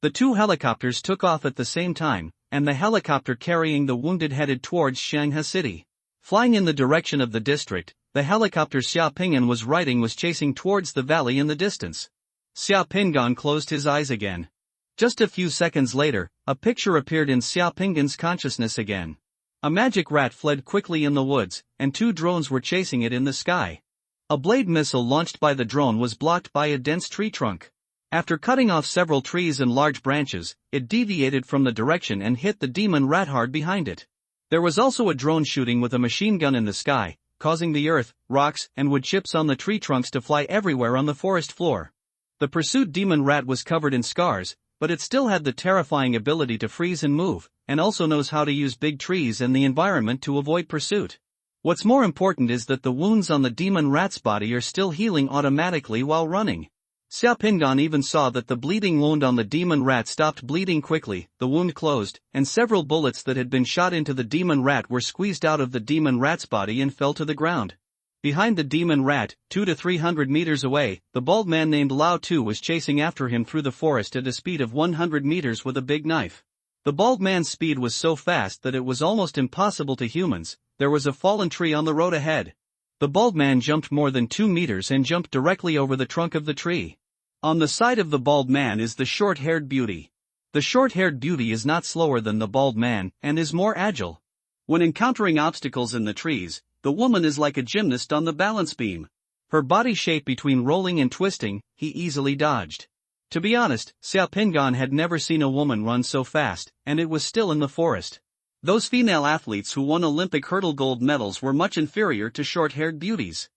The 2 helicopters took off at the same time, and the helicopter carrying the wounded headed towards Shanghai City. Flying in the direction of the district, the helicopter Xiao Ping'an was riding was chasing towards the valley in the distance. Xiao Ping'an closed his eyes again. Just a few seconds later, a picture appeared in Xiao Ping'an's consciousness again. A magic rat fled quickly in the woods, and 2 drones were chasing it in the sky. A blade missile launched by the drone was blocked by a dense tree trunk. After cutting off several trees and large branches, it deviated from the direction and hit the demon rat hard behind it. There was also a drone shooting with a machine gun in the sky, causing the earth, rocks, and wood chips on the tree trunks to fly everywhere on the forest floor. The pursued demon rat was covered in scars, but it still had the terrifying ability to freeze and move, and also knows how to use big trees and the environment to avoid pursuit. What's more important is that the wounds on the demon rat's body are still healing automatically while running. Xiao Ping'an even saw that the bleeding wound on the demon rat stopped bleeding quickly, the wound closed, and several bullets that had been shot into the demon rat were squeezed out of the demon rat's body and fell to the ground. Behind the demon rat, 200 to 300 meters away, the bald man named Lao Tu was chasing after him through the forest at a speed of 100 meters with a big knife. The bald man's speed was so fast that it was almost impossible to humans. There was a fallen tree on the road ahead. The bald man jumped more than 2 meters and jumped directly over the trunk of the tree. On the side of the bald man is the short-haired beauty. The short-haired beauty is not slower than the bald man and is more agile. When encountering obstacles in the trees, the woman is like a gymnast on the balance beam. Her body shape between rolling and twisting, he easily dodged. To be honest, Xiao Ping'an had never seen a woman run so fast, and it was still in the forest. Those female athletes who won Olympic hurdle gold medals were much inferior to short-haired beauties.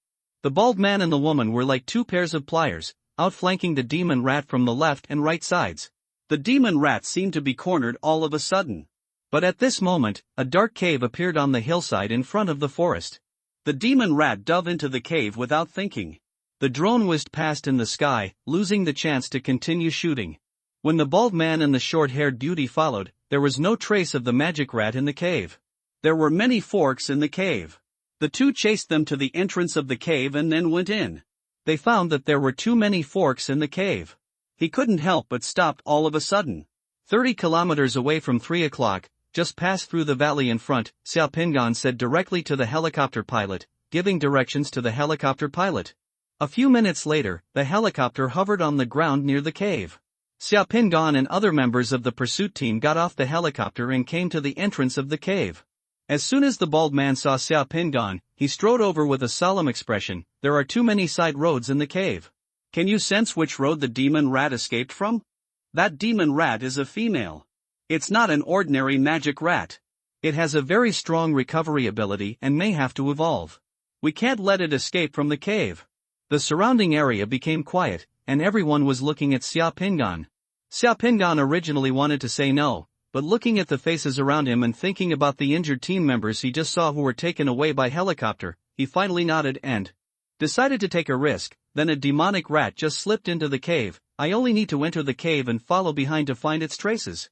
The bald man and the woman were like 2 pairs of pliers, outflanking the demon rat from the left and right sides. The demon rat seemed to be cornered all of a sudden. But at this moment, a dark cave appeared on the hillside in front of the forest. The demon rat dove into the cave without thinking. The drone whizzed past in the sky, losing the chance to continue shooting. When the bald man and the short-haired beauty followed, there was no trace of the magic rat in the cave. There were many forks in the cave. The 2 chased them to the entrance of the cave and then went in. They found that there were too many forks in the cave. He couldn't help but stopped all of a sudden. 30 kilometers away from 3 o'clock, just pass through the valley in front, Xiao Ping'an said directly to the helicopter pilot, giving directions to the helicopter pilot. A few minutes later, the helicopter hovered on the ground near the cave. Xiao Ping'an and other members of the pursuit team got off the helicopter and came to the entrance of the cave. As soon as the bald man saw Xiao Ping'an, he strode over with a solemn expression. There are too many side roads in the cave. Can you sense which road the demon rat escaped from? That demon rat is a female. It's not an ordinary magic rat. It has a very strong recovery ability and may have to evolve. We can't let it escape from the cave. The surrounding area became quiet, and everyone was looking at Xiao Ping'an. Xiao Ping'an originally wanted to say no, but looking at the faces around him and thinking about the injured team members he just saw who were taken away by helicopter, he finally nodded and decided to take a risk. Then a demonic rat just slipped into the cave. I only need to enter the cave and follow behind to find its traces.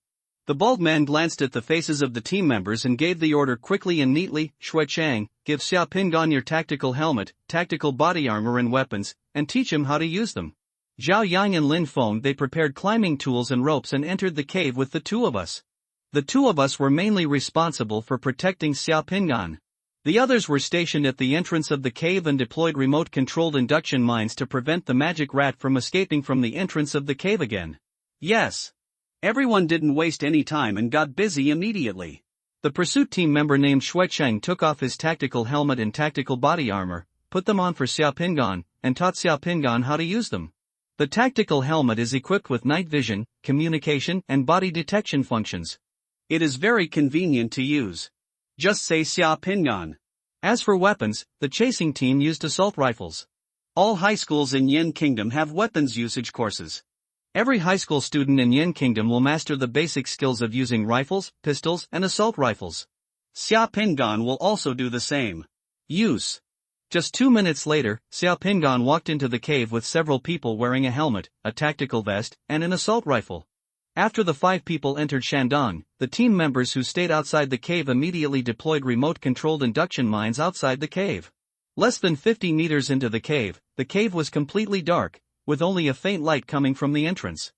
The bald man glanced at the faces of the team members and gave the order quickly and neatly. Shui Chang, give Xiao Ping'an your tactical helmet, tactical body armor and weapons, and teach him how to use them. Zhao Yang and Lin Feng they prepared climbing tools and ropes and entered the cave with the 2 of us. The 2 of us were mainly responsible for protecting Xiao Ping'an. The others were stationed at the entrance of the cave and deployed remote-controlled induction mines to prevent the magic rat from escaping from the entrance of the cave again. Yes. Everyone didn't waste any time and got busy immediately. The pursuit team member named Shui Cheng took off his tactical helmet and tactical body armor, put them on for Xiao Ping'an, and taught Xiao Ping'an how to use them. The tactical helmet is equipped with night vision, communication, and body detection functions. It is very convenient to use. Just say Xiao Ping'an. As for weapons, the chasing team used assault rifles. All high schools in Yin Kingdom have weapons usage courses. Every high school student in Yin Kingdom will master the basic skills of using rifles, pistols, and assault rifles. Xiao Ping'an will also do the same. Use. Just 2 minutes later, Xiao Ping'an walked into the cave with several people wearing a helmet, a tactical vest, and an assault rifle. After the 5 people entered Shandong, the team members who stayed outside the cave immediately deployed remote-controlled induction mines outside the cave. Less than 50 meters into the cave was completely dark, with only a faint light coming from the entrance.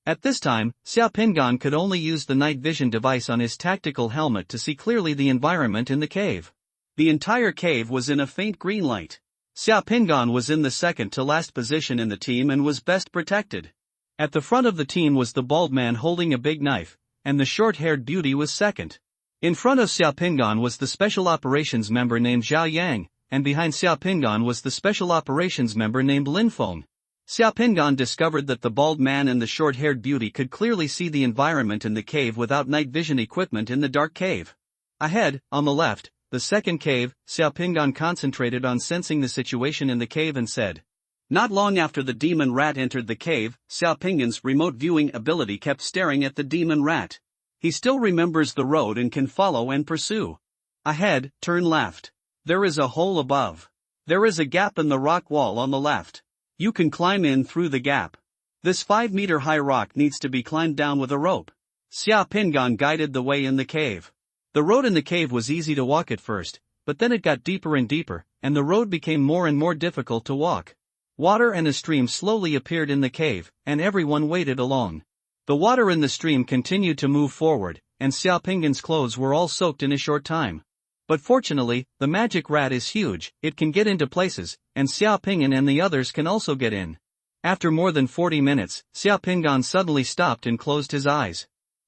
At this time, Xiaopingan could only use the night vision device on his tactical helmet to see clearly the environment in the cave. The entire cave was in a faint green light. Xiaopingan was in the second-to-last position in the team and was best protected. At the front of the team was the bald man holding a big knife, and the short-haired beauty was second. In front of Xiaopingan was the special operations member named Zhao Yang, and behind Xiaopingan was the special operations member named Lin Feng. Xiaopingan discovered that the bald man and the short-haired beauty could clearly see the environment in the cave without night vision equipment in the dark cave. Ahead, on the left, the second cave, Xiaopingan concentrated on sensing the situation in the cave and said. Not long after the demon rat entered the cave, Xiaopingan's remote viewing ability kept staring at the demon rat. He still remembers the road and can follow and pursue. Ahead, turn left. There is a hole above. There is a gap in the rock wall on the left. You can climb in through the gap. This 5-meter-high rock needs to be climbed down with a rope. Xiaopingan guided the way in the cave. The road in the cave was easy to walk at first, but then it got deeper and deeper, and the road became more and more difficult to walk. Water and a stream slowly appeared in the cave, and everyone waded along. The water in the stream continued to move forward, and Xiaopingan's clothes were all soaked in a short time. But fortunately, the magic rat is huge, it can get into places, and Xiaopingan and the others can also get in. After more than 40 minutes, Xiaopingan suddenly stopped and closed his eyes.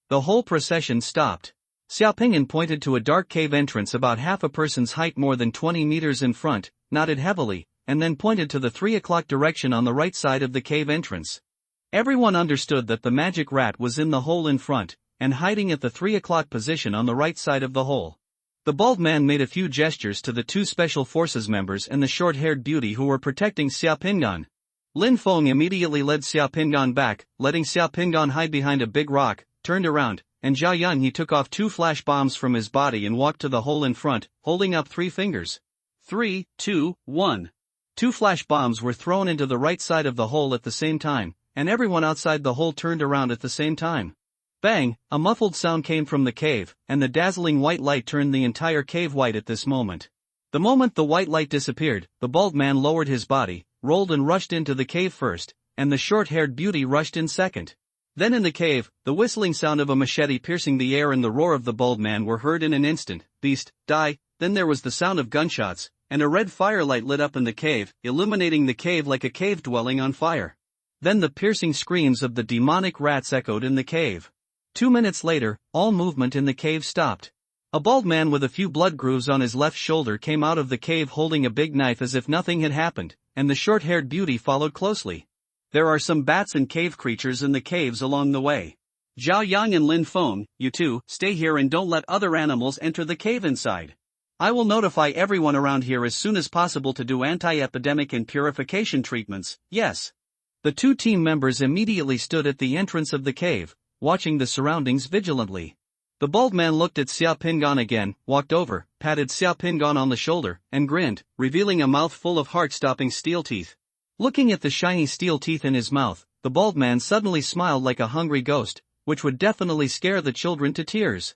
The whole procession stopped. Xiaopingan pointed to a dark cave entrance about half a person's height more than 20 meters in front, nodded heavily, and then pointed to the 3 o'clock direction on the right side of the cave entrance. Everyone understood that the magic rat was in the hole in front, and hiding at the 3 o'clock position on the right side of the hole. The bald man made a few gestures to the 2 special forces members and the short-haired beauty who were protecting Xiaopingan. Lin Feng immediately led Xiaopingan back, letting Xiaopingan hide behind a big rock, turned around, and Zhao Yang he took off 2 flash bombs from his body and walked to the hole in front, holding up 3 fingers. 3, 2, 1. 2 flash bombs were thrown into the right side of the hole at the same time, and everyone outside the hole turned around at the same time. Bang! A muffled sound came from the cave, and the dazzling white light turned the entire cave white at this moment. The moment the white light disappeared, the bald man lowered his body, rolled and rushed into the cave first, and the short-haired beauty rushed in second. Then in the cave, the whistling sound of a machete piercing the air and the roar of the bald man were heard in an instant. Beast, die! Then there was the sound of gunshots, and a red firelight lit up in the cave, illuminating the cave like a cave dwelling on fire. Then the piercing screams of the demonic rats echoed in the cave. 2 minutes later, all movement in the cave stopped. A bald man with a few blood grooves on his left shoulder came out of the cave holding a big knife as if nothing had happened, and the short-haired beauty followed closely. There are some bats and cave creatures in the caves along the way. Zhao Yang and Lin Feng, you two, stay here and don't let other animals enter the cave inside. I will notify everyone around here as soon as possible to do anti-epidemic and purification treatments, yes. The 2 team members immediately stood at the entrance of the cave, watching the surroundings vigilantly. The bald man looked at Xiaopingan again, walked over, patted Xiaopingan on the shoulder, and grinned, revealing a mouth full of heart-stopping steel teeth. Looking at the shiny steel teeth in his mouth, the bald man suddenly smiled like a hungry ghost, which would definitely scare the children to tears.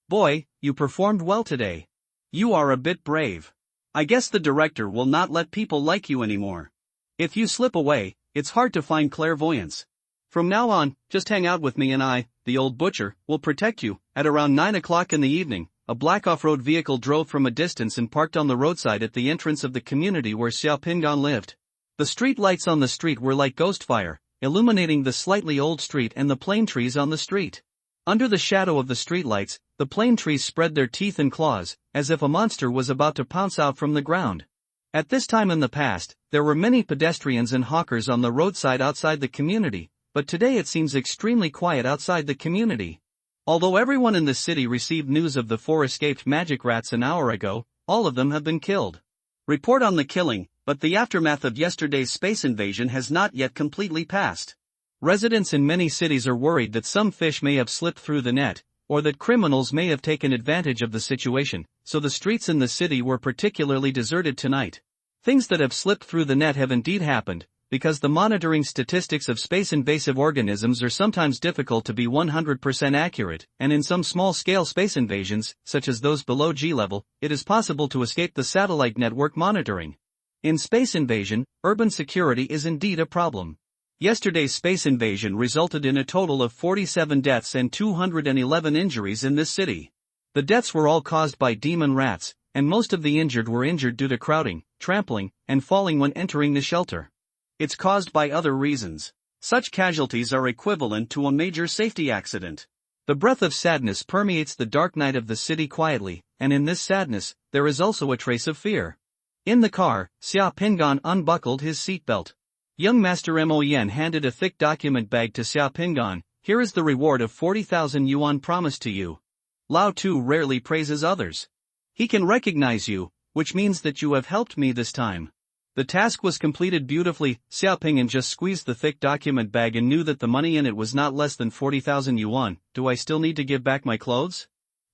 Boy, you performed well today. You are a bit brave. I guess the director will not let people like you anymore. If you slip away, it's hard to find clairvoyance. From now on, just hang out with me and I, the old butcher, will protect you. At around 9 o'clock in the evening, a black off-road vehicle drove from a distance and parked on the roadside at the entrance of the community where Xiaopingan lived. The street lights on the street were like ghost fire, illuminating the slightly old street and the plane trees on the street. Under the shadow of the streetlights, the plane trees spread their teeth and claws, as if a monster was about to pounce out from the ground. At this time in the past, there were many pedestrians and hawkers on the roadside outside the community, but today it seems extremely quiet outside the community. Although everyone in the city received news of the 4 escaped magic rats an hour ago, all of them have been killed. Report on the killing, but the aftermath of yesterday's space invasion has not yet completely passed. Residents in many cities are worried that some fish may have slipped through the net, or that criminals may have taken advantage of the situation, so the streets in the city were particularly deserted tonight. Things that have slipped through the net have indeed happened, because the monitoring statistics of space-invasive organisms are sometimes difficult to be 100% accurate, and in some small-scale space invasions, such as those below G-level, it is possible to escape the satellite network monitoring. In space invasion, urban security is indeed a problem. Yesterday's space invasion resulted in a total of 47 deaths and 211 injuries in this city. The deaths were all caused by demon rats, and most of the injured were injured due to crowding, trampling, and falling when entering the shelter. It's caused by other reasons. Such casualties are equivalent to a major safety accident. The breath of sadness permeates the dark night of the city quietly, and in this sadness, there is also a trace of fear. In the car, Xia Pingan unbuckled his seatbelt. Young Master Mo Yen handed a thick document bag to Xia Pingan. Here is the reward of 40,000 yuan promised to you. Lao Tu rarely praises others. He can recognize you, which means that you have helped me this time. The task was completed beautifully. Xia Pingan just squeezed the thick document bag and knew that the money in it was not less than 40,000 yuan. Do I still need to give back my clothes?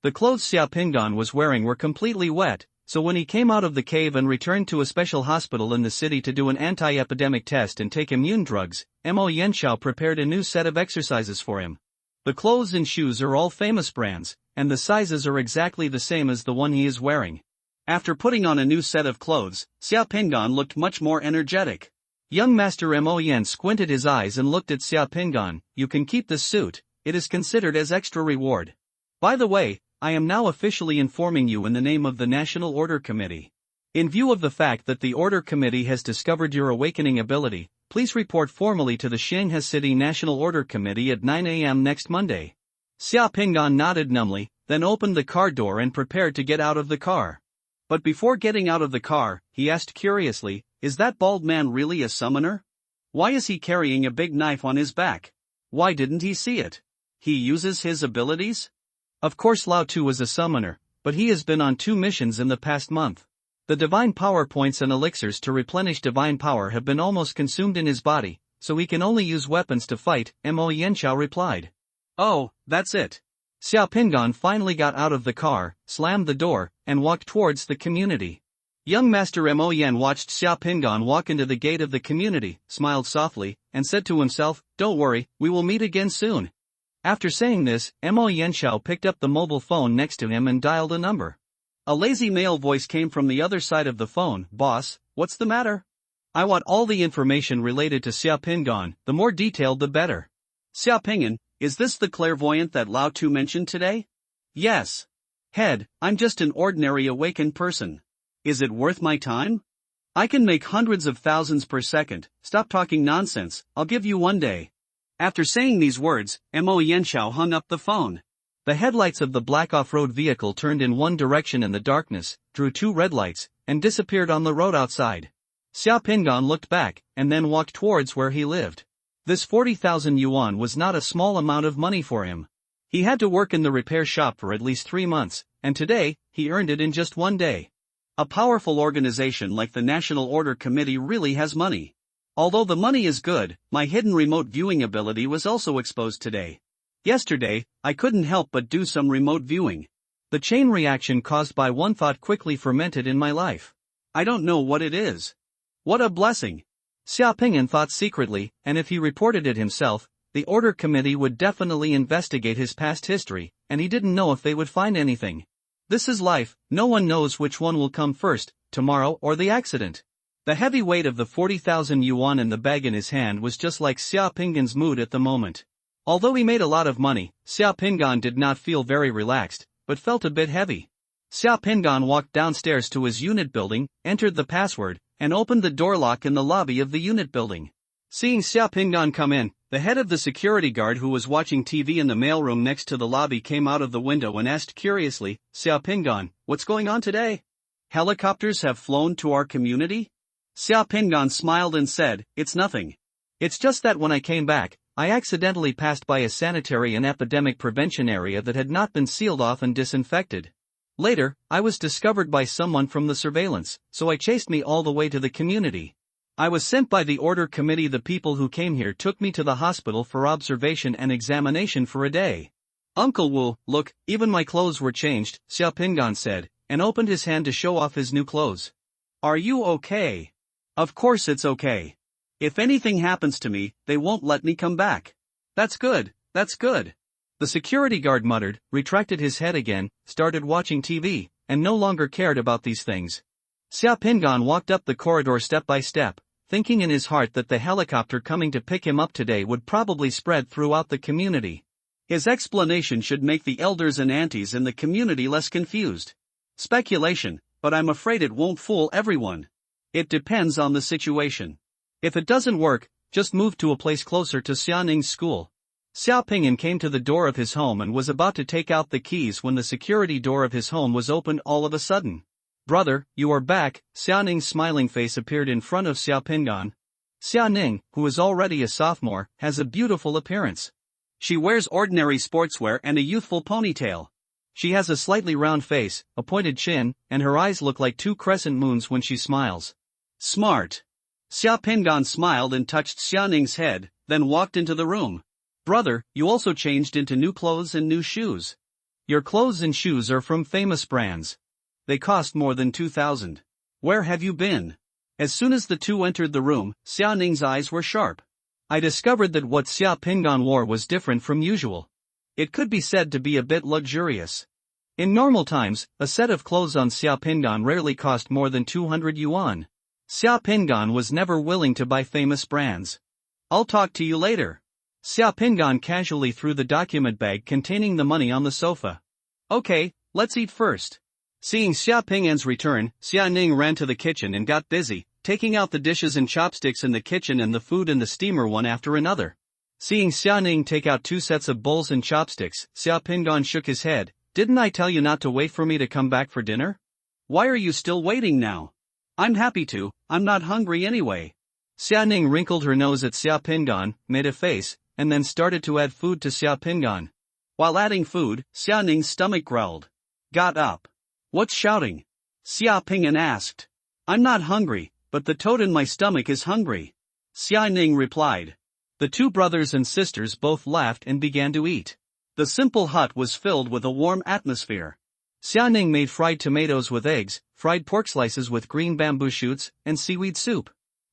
The clothes Xia Pingan was wearing were completely wet, so when he came out of the cave and returned to a special hospital in the city to do an anti-epidemic test and take immune drugs, Mo Yanshao prepared a new set of exercises for him. The clothes and shoes are all famous brands, and the sizes are exactly the same as the one he is wearing. After putting on a new set of clothes, Xia Pingan looked much more energetic. Young Master Mo Yen squinted his eyes and looked at Xia Pingan. You can keep this suit, it is considered as extra reward. By the way, I am now officially informing you in the name of the National Order Committee. In view of the fact that the Order Committee has discovered your awakening ability, please report formally to the Shanghai City National Order Committee at 9 a.m. next Monday. Xia Pingan nodded numbly, then opened the car door and prepared to get out of the car. But before getting out of the car, he asked curiously, is that bald man really a summoner? Why is he carrying a big knife on his back? Why didn't he see it? He uses his abilities? Of course Lao Tu is a summoner, but he has been on 2 missions in the past month. The divine power points and elixirs to replenish divine power have been almost consumed in his body, so he can only use weapons to fight, Mo Yanshao replied. Oh, that's it. Xia Pingan finally got out of the car, slammed the door, and walked towards the community. Young Master Mo Yen watched Xia Pingan walk into the gate of the community, smiled softly, and said to himself, don't worry, we will meet again soon. After saying this, Mo Yanshao picked up the mobile phone next to him and dialed a number. A lazy male voice came from the other side of the phone. Boss, what's the matter? I want all the information related to Xia Pingan, the more detailed the better. Xia Pingan, is this the clairvoyant that Lao Tu mentioned today? Yes. Head, I'm just an ordinary awakened person. Is it worth my time? I can make hundreds of thousands per second. Stop talking nonsense, I'll give you 1 day. After saying these words, Mo Yanshao hung up the phone. The headlights of the black off-road vehicle turned in one direction in the darkness, drew 2 red lights, and disappeared on the road outside. Xia Pingan looked back, and then walked towards where he lived. This 40,000 yuan was not a small amount of money for him. He had to work in the repair shop for at least 3 months, and today, he earned it in just 1 day. A powerful organization like the National Order Committee really has money. Although the money is good, my hidden remote viewing ability was also exposed today. Yesterday, I couldn't help but do some remote viewing. The chain reaction caused by one thought quickly fermented in my life. I don't know what it is. What a blessing. Xia Pingan thought secretly, and if he reported it himself, the Order Committee would definitely investigate his past history, and he didn't know if they would find anything. This is life, no one knows which one will come first, tomorrow or the accident. The heavy weight of the 40,000 yuan in the bag in his hand was just like Xia Pingan's mood at the moment. Although he made a lot of money, Xia Pingan did not feel very relaxed, but felt a bit heavy. Xia Pingan walked downstairs to his unit building, entered the password, and opened the door lock in the lobby of the unit building. Seeing Xia Pingan come in, the head of the security guard who was watching TV in the mailroom next to the lobby came out of the window and asked curiously, Xia Pingan, what's going on today? Helicopters have flown to our community? Xia Pingan smiled and said, it's nothing. It's just that when I came back, I accidentally passed by a sanitary and epidemic prevention area that had not been sealed off and disinfected. Later, I was discovered by someone from the surveillance, so I chased me all the way to the community. I was sent by the Order Committee. The people who came here took me to the hospital for observation and examination for a day. Uncle Wu, look, even my clothes were changed, Xia Pingan said, and opened his hand to show off his new clothes. Are you okay? Of course it's okay. If anything happens to me, they won't let me come back. That's good, that's good. The security guard muttered, retracted his head again, started watching TV, and no longer cared about these things. Xia Pingan walked up the corridor step by step, thinking in his heart that the helicopter coming to pick him up today would probably spread throughout the community. His explanation should make the elders and aunties in the community less confused. Speculation, but I'm afraid it won't fool everyone. It depends on the situation. If it doesn't work, just move to a place closer to Xianing's school. Xiao Pingyan came to the door of his home and was about to take out the keys when the security door of his home was opened all of a sudden. Brother, you are back. Xianing's smiling face appeared in front of Xiao Pingan. Xianing, who is already a sophomore, has a beautiful appearance. She wears ordinary sportswear and a youthful ponytail. She has a slightly round face, a pointed chin, and her eyes look like two crescent moons when she smiles. Smart. Xia Pingan smiled and touched Xianing's head, then walked into the room. Brother, you also changed into new clothes and new shoes. Your clothes and shoes are from famous brands. They cost more than 2,000. Where have you been? As soon as the two entered the room, Xianing's eyes were sharp. I discovered that what Xia Pingan wore was different from usual. It could be said to be a bit luxurious. In normal times, a set of clothes on Xia Pingan rarely cost more than 200 yuan. Xia Pingan was never willing to buy famous brands. I'll talk to you later. Xia Pingan casually threw the document bag containing the money on the sofa. Okay, let's eat first. Seeing Xia Pingan's return, Xianing ran to the kitchen and got busy, taking out the dishes and chopsticks in the kitchen and the food in the steamer one after another. Seeing Xianing take out 2 sets of bowls and chopsticks, Xia Pingan shook his head. Didn't I tell you not to wait for me to come back for dinner? Why are you still waiting now? I'm happy to, I'm not hungry anyway. Xianing wrinkled her nose at Xia Pingan, made a face, and then started to add food to Xia Pingan. While adding food, Xianing's stomach growled. Got up. What's shouting? Xia Pingan asked. I'm not hungry, but the toad in my stomach is hungry. Xianing replied. The two brothers and sisters both laughed and began to eat. The simple hut was filled with a warm atmosphere. Xianing made fried tomatoes with eggs, fried pork slices with green bamboo shoots, and seaweed soup.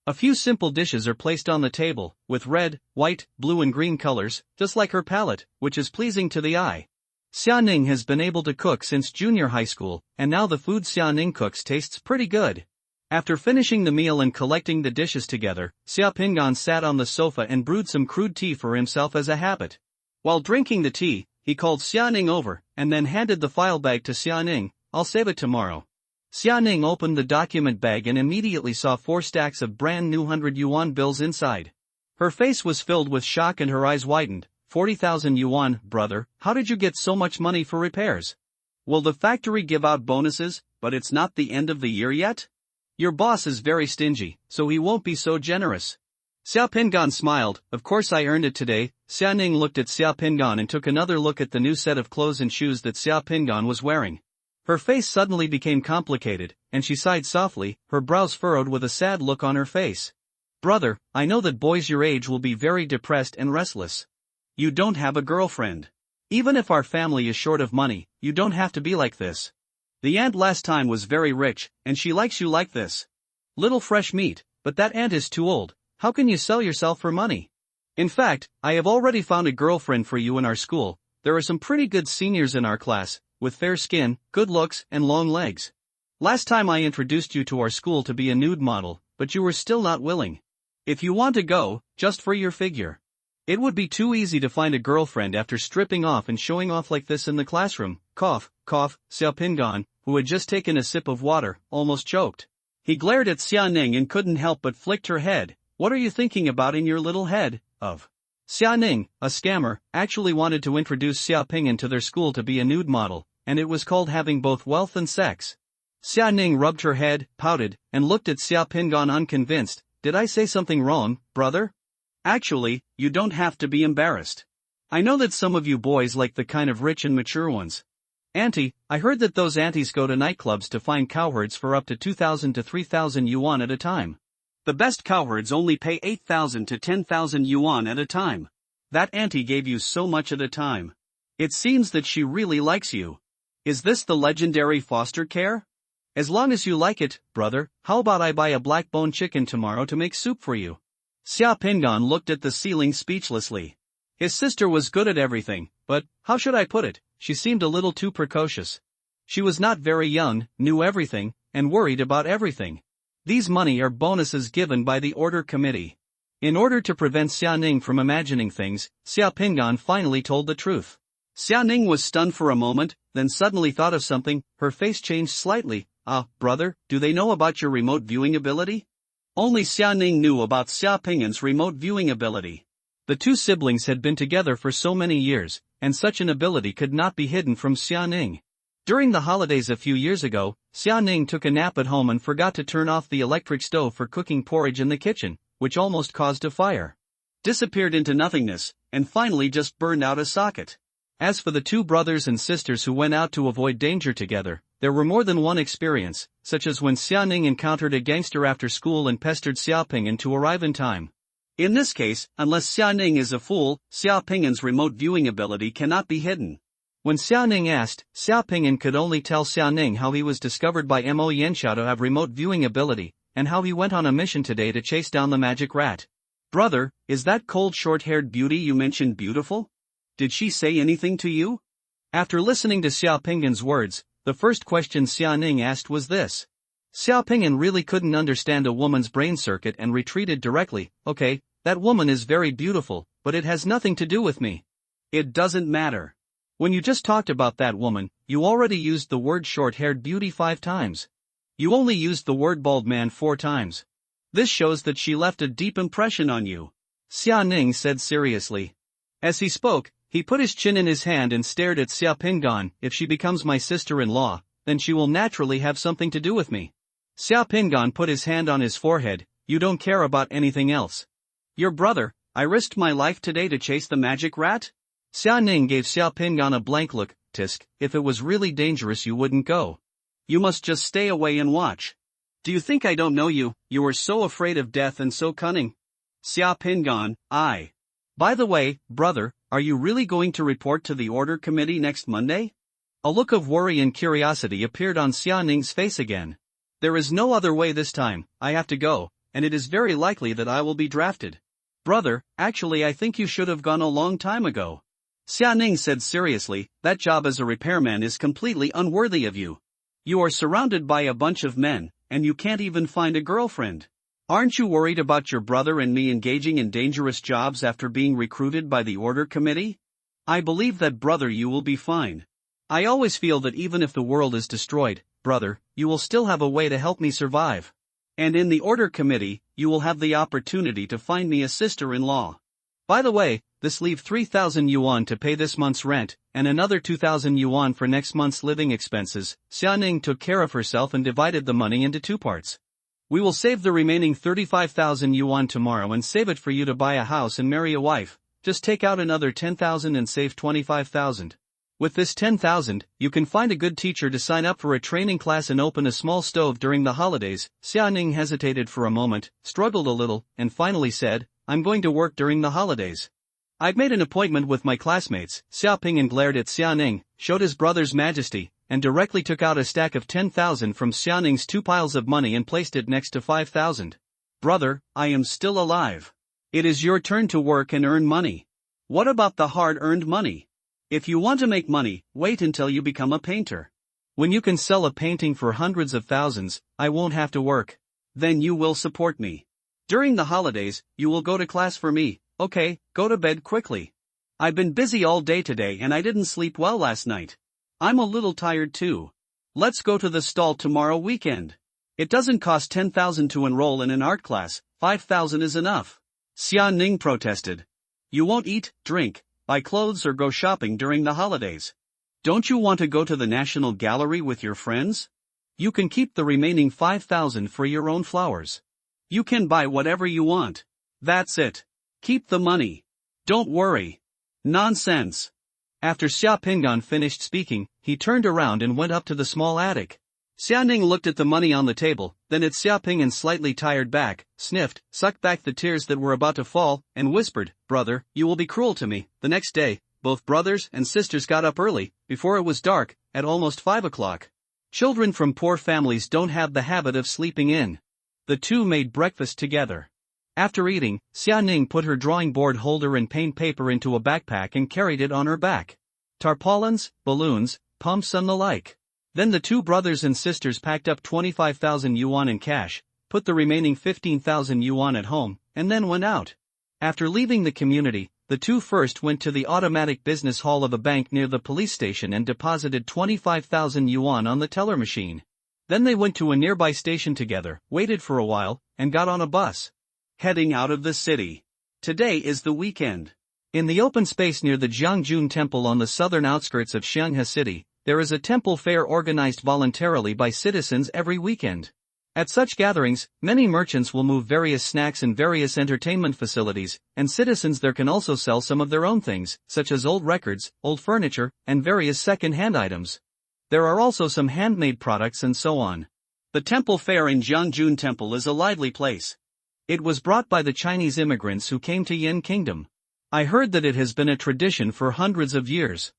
A few simple dishes are placed on the table, with red, white, blue and green colors, just like her palette, which is pleasing to the eye. Xianing has been able to cook since junior high school, and now the food Xianing cooks tastes pretty good. After finishing the meal and collecting the dishes together, Xia Pingan sat on the sofa and brewed some crude tea for himself as a habit. While drinking the tea, he called Xianing over, and then handed the file bag to Xianing. I'll save it tomorrow. Xianing opened the document bag and immediately saw 4 stacks of brand new 100 yuan bills inside. Her face was filled with shock and her eyes widened. 40,000 yuan, brother, how did you get so much money for repairs? Will the factory give out bonuses, but it's not the end of the year yet? Your boss is very stingy, so he won't be so generous. Xia Pingan smiled. Of course I earned it today. Xianing looked at Xia Pingan and took another look at the new set of clothes and shoes that Xia Pingan was wearing. Her face suddenly became complicated, and she sighed softly, her brows furrowed with a sad look on her face. Brother, I know that boys your age will be very depressed and restless. You don't have a girlfriend. Even if our family is short of money, you don't have to be like this. The aunt last time was very rich, and she likes you like this. Little fresh meat, but that aunt is too old. How can you sell yourself for money? In fact, I have already found a girlfriend for you in our school. There are some pretty good seniors in our class, with fair skin, good looks, and long legs. Last time I introduced you to our school to be a nude model, but you were still not willing. If you want to go, just for your figure. It would be too easy to find a girlfriend after stripping off and showing off like this in the classroom. Cough, cough. Xia Pingan, who had just taken a sip of water, almost choked. He glared at Xianing and couldn't help but flicked her head. What are you thinking about in your little head? Of. Xianing, a scammer, actually wanted to introduce Xia Pingan to their school to be a nude model, and it was called having both wealth and sex. Xianing rubbed her head, pouted, and looked at Xia Pingan unconvinced. Did I say something wrong, brother? Actually, you don't have to be embarrassed. I know that some of you boys like the kind of rich and mature ones. Auntie, I heard that those aunties go to nightclubs to find cowherds for up to 2,000 to 3,000 yuan at a time. The best cowherds only pay 8,000 to 10,000 yuan at a time. That auntie gave you so much at a time. It seems that she really likes you. Is this the legendary foster care? As long as you like it, brother, how about I buy a black bone chicken tomorrow to make soup for you? Xia Pingan looked at the ceiling speechlessly. His sister was good at everything, but, how should I put it, she seemed a little too precocious. She was not very young, knew everything, and worried about everything. These money are bonuses given by the order committee. In order to prevent Xia Ning from imagining things, Xia Pingan finally told the truth. Xia Ning was stunned for a moment, then suddenly thought of something. Her face changed slightly. Brother, do they know about your remote viewing ability? Only Xia Ning knew about Xia Pingan's remote viewing ability. The two siblings had been together for so many years, and such an ability could not be hidden from Xia Ning. During the holidays a few years ago, Xia Ning took a nap at home and forgot to turn off the electric stove for cooking porridge in the kitchen, which almost caused a fire. Disappeared into nothingness, and finally just burned out a socket. As for the two brothers and sisters who went out to avoid danger together, there were more than one experience, such as when Xia Ning encountered a gangster after school and pestered Xia Pingan to arrive in time. In this case, unless Xia Ning is a fool, Xia Pingan's remote viewing ability cannot be hidden. When Xia Ning asked, Xia Pingan could only tell Xia Ning how he was discovered by Mo Yanxiao to have remote viewing ability, and how he went on a mission today to chase down the magic rat. Brother, is that cold short-haired beauty you mentioned beautiful? Did she say anything to you? After listening to Xia Pingan's words, the first question Xia Ning asked was this. Xia Pingan really couldn't understand a woman's brain circuit and retreated directly. Okay, that woman is very beautiful, but it has nothing to do with me. It doesn't matter. When you just talked about that woman, you already used the word short-haired beauty 5 times. You only used the word bald man 4 times. This shows that she left a deep impression on you. Xia Ning said seriously. As he spoke, he put his chin in his hand and stared at Xia Pingan. If she becomes my sister-in-law, then she will naturally have something to do with me. Xia Pingan put his hand on his forehead. You don't care about anything else. Your brother, I risked my life today to chase the magic rat? Xia Ning gave Xia Pingan a blank look. Tisk, if it was really dangerous you wouldn't go. You must just stay away and watch. Do you think I don't know you? You are so afraid of death and so cunning. Xia Pingan, By the way, brother, are you really going to report to the order committee next Monday? A look of worry and curiosity appeared on Xia Ning's face again. There is no other way this time. I have to go, and it is very likely that I will be drafted. Brother, actually I think you should have gone a long time ago. Xia Ning said seriously, that job as a repairman is completely unworthy of you. You are surrounded by a bunch of men, and you can't even find a girlfriend. Aren't you worried about your brother and me engaging in dangerous jobs after being recruited by the order committee? I believe that brother you will be fine. I always feel that even if the world is destroyed, brother, you will still have a way to help me survive. And in the order committee, you will have the opportunity to find me a sister-in-law. By the way, this leave 3,000 yuan to pay this month's rent, and another 2,000 yuan for next month's living expenses. Xia Ning took care of herself and divided the money into 2 parts. We will save the remaining 35,000 yuan tomorrow and save it for you to buy a house and marry a wife. Just take out another 10,000 and save 25,000. With this 10,000, you can find a good teacher to sign up for a training class and open a small stove during the holidays. Xia Ning hesitated for a moment, struggled a little, and finally said, I'm going to work during the holidays. I've made an appointment with my classmates. Xia Pingan glared at Xia Ning, showed his brother's majesty, and directly took out a stack of 10,000 from Xia Ning's 2 piles of money and placed it next to 5,000. Brother, I am still alive. It is your turn to work and earn money. What about the hard-earned money? If you want to make money, wait until you become a painter. When you can sell a painting for hundreds of thousands, I won't have to work. Then you will support me. During the holidays, you will go to class for me. Okay, go to bed quickly. I've been busy all day today and I didn't sleep well last night. I'm a little tired too. Let's go to the stall tomorrow weekend. It doesn't cost 10,000 to enroll in an art class, 5,000 is enough. Xia Ning protested. You won't eat, drink, buy clothes or go shopping during the holidays. Don't you want to go to the National Gallery with your friends? You can keep the remaining 5,000 for your own flowers. You can buy whatever you want. That's it. Keep the money. Don't worry. Nonsense. After Xia Pingan finished speaking, he turned around and went up to the small attic. Xia Ning looked at the money on the table, then at Xia Pingan's slightly tired back, sniffed, sucked back the tears that were about to fall, and whispered, Brother, you will be cruel to me. The next day, both brothers and sisters got up early, before it was dark, at almost 5 o'clock. Children from poor families don't have the habit of sleeping in. The two made breakfast together. After eating, Xia Ning put her drawing board holder and paint paper into a backpack and carried it on her back. Tarpaulins, balloons, pumps and the like. Then the two brothers and sisters packed up 25,000 yuan in cash, put the remaining 15,000 yuan at home, and then went out. After leaving the community, the two first went to the automatic business hall of a bank near the police station and deposited 25,000 yuan on the teller machine. Then they went to a nearby station together, waited for a while, and got on a bus. Heading out of the city. Today is the weekend. In the open space near the Jiangjun Temple on the southern outskirts of Xianghe City, there is a temple fair organized voluntarily by citizens every weekend. At such gatherings, many merchants will move various snacks and various entertainment facilities, and citizens there can also sell some of their own things, such as old records, old furniture, and various second-hand items. There are also some handmade products and so on. The temple fair in Jiangjun Temple is a lively place. It was brought by the Chinese immigrants who came to Yin Kingdom. I heard that it has been a tradition for hundreds of years.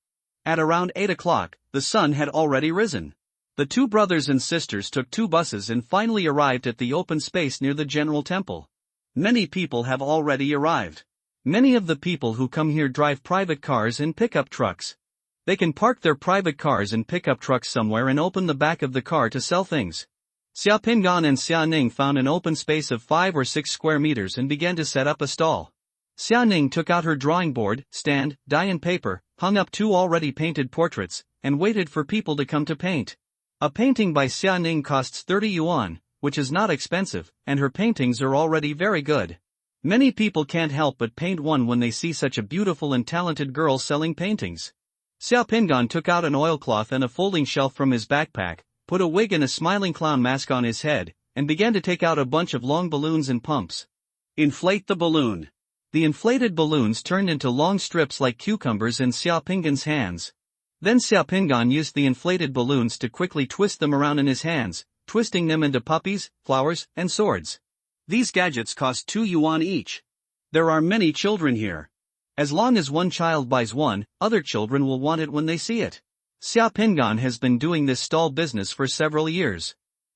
At around 8 o'clock, the sun had already risen. The two brothers and sisters took two buses and finally arrived at the open space near the general temple. Many people have already arrived. Many of the people who come here drive private cars and pickup trucks. They can park their private cars and pickup trucks somewhere and open the back of the car to sell things. Xia Pingan and Xia Ning found an open space of 5 or 6 square meters and began to set up a stall. Xia Ning took out her drawing board, stand, die and paper, hung up two already painted portraits, and waited for people to come to paint. A painting by Xia Ning costs 30 yuan, which is not expensive, and her paintings are already very good. Many people can't help but paint one when they see such a beautiful and talented girl selling paintings. Xia Pingan took out an oilcloth and a folding shelf from his backpack, put a wig and a smiling clown mask on his head, and began to take out a bunch of long balloons and pumps. Inflate the balloon. The inflated balloons turned into long strips like cucumbers in Xia Pingan's hands. Then Xia Pingan used the inflated balloons to quickly twist them around in his hands, twisting them into puppies, flowers, and swords. These gadgets cost 2 yuan each. There are many children here. As long as one child buys one, other children will want it when they see it. Xia Pingan has been doing this stall business for several years.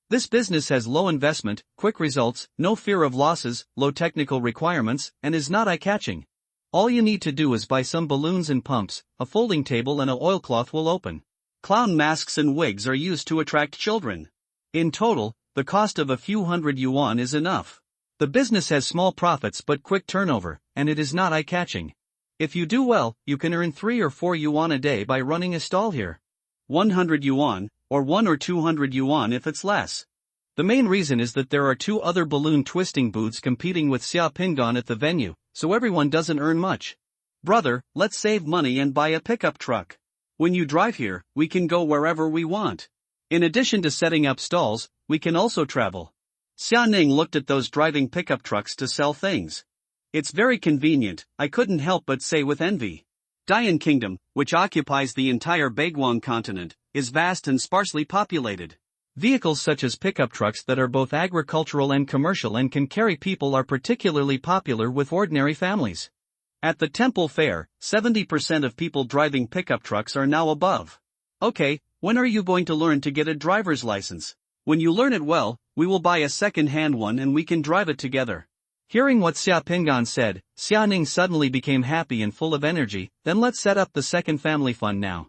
This business has low investment, quick results, no fear of losses, low technical requirements, and is not eye-catching. All you need to do is buy some balloons and pumps, a folding table and an oilcloth will open. Clown masks and wigs are used to attract children. In total, the cost of a few hundred yuan is enough. The business has small profits but quick turnover, and it is not eye-catching. If you do well, you can earn 3 or 4 yuan a day by running a stall here. 100 yuan, or 1 or 200 yuan if it's less. The main reason is that there are 2 other balloon twisting booths competing with Xia Pingan at the venue, so everyone doesn't earn much. Brother, let's save money and buy a pickup truck. When you drive here, we can go wherever we want. In addition to setting up stalls, we can also travel. Xia Ning looked at those driving pickup trucks to sell things. It's very convenient, I couldn't help but say with envy. Dian Kingdom, which occupies the entire Baiguang continent, is vast and sparsely populated. Vehicles such as pickup trucks that are both agricultural and commercial and can carry people are particularly popular with ordinary families. At the temple fair, 70% of people driving pickup trucks are now above. Okay, when are you going to learn to get a driver's license? When you learn it well, we will buy a second-hand one and we can drive it together. Hearing what Xia Pingan said, Xia Ning suddenly became happy and full of energy. Then let's set up the second family fund now.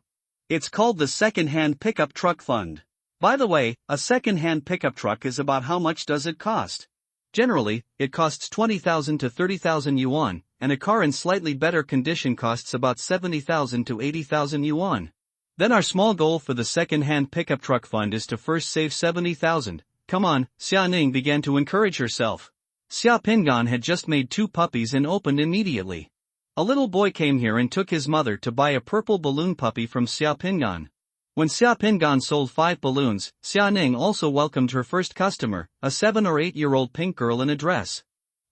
It's called the second-hand pickup truck fund. By the way, a second-hand pickup truck is about how much does it cost? Generally, it costs 20,000 to 30,000 yuan, and a car in slightly better condition costs about 70,000 to 80,000 yuan. Then our small goal for the second-hand pickup truck fund is to first save 70,000. Come on, Xia Ning began to encourage herself. Xia Pingan had just made 2 puppies and opened immediately. A little boy came here and took his mother to buy a purple balloon puppy from Xia Pingan. When Xia Pingan sold 5 balloons, Xia Ning also welcomed her first customer, a 7 or 8-year-old pink girl in a dress.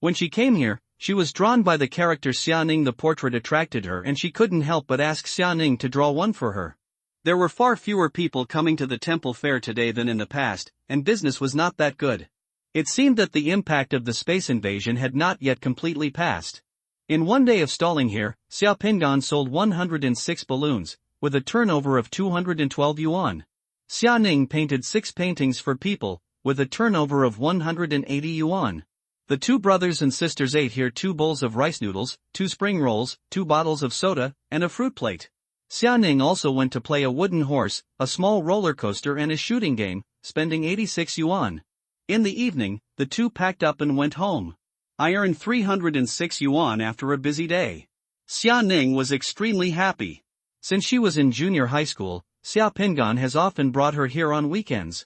When she came here, she was drawn by the character Xia Ning. The portrait attracted her and she couldn't help but ask Xia Ning to draw one for her. There were far fewer people coming to the temple fair today than in the past, and business was not that good. It seemed that the impact of the space invasion had not yet completely passed. In one day of stalling here, Xia Pingan sold 106 balloons, with a turnover of 212 yuan. Xia Ning painted 6 paintings for people, with a turnover of 180 yuan. The two brothers and sisters ate here 2 bowls of rice noodles, 2 spring rolls, 2 bottles of soda, and a fruit plate. Xia Ning also went to play a wooden horse, a small roller coaster and a shooting game, spending 86 yuan. In the evening, the two packed up and went home. I earned 306 yuan after a busy day. Xia Ning was extremely happy. Since she was in junior high school, Xia Pingan has often brought her here on weekends.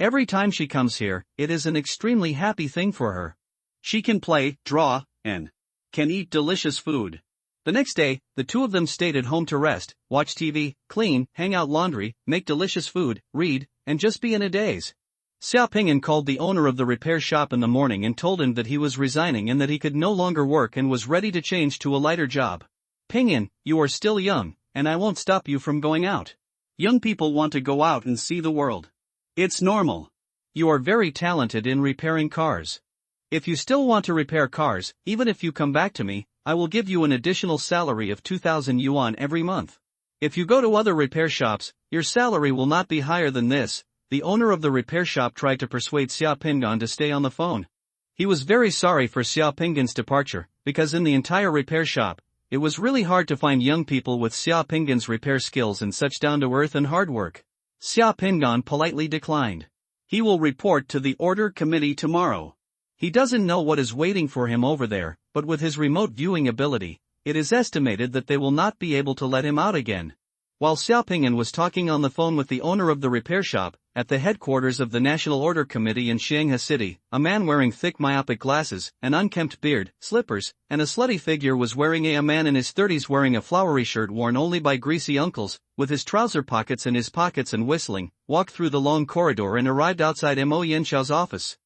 Every time she comes here, it is an extremely happy thing for her. She can play, draw, and can eat delicious food. The next day, the two of them stayed at home to rest, watch TV, clean, hang out laundry, make delicious food, read, and just be in a daze. Xia Pingan called the owner of the repair shop in the morning and told him that he was resigning and that he could no longer work and was ready to change to a lighter job. Pingan, you are still young, and I won't stop you from going out. Young people want to go out and see the world. It's normal. You are very talented in repairing cars. If you still want to repair cars, even if you come back to me, I will give you an additional salary of 2,000 yuan every month. If you go to other repair shops, your salary will not be higher than this. The owner of the repair shop tried to persuade Xia Pingan to stay on the phone. He was very sorry for Xia Pingan's departure, because in the entire repair shop, it was really hard to find young people with Xia Pingan's repair skills and such down-to-earth and hard work. Xia Pingan politely declined. He will report to the order committee tomorrow. He doesn't know what is waiting for him over there, but with his remote viewing ability, it is estimated that they will not be able to let him out again. While Xia Pingan was talking on the phone with the owner of the repair shop, at the headquarters of the National Order Committee in Xianghe City, a man wearing thick myopic glasses, an unkempt beard, slippers, and a slutty figure was wearing a man in his 30s wearing a flowery shirt worn only by greasy uncles, with his trouser pockets in his pockets and whistling, walked through the long corridor and arrived outside Mo Yanxiao's office.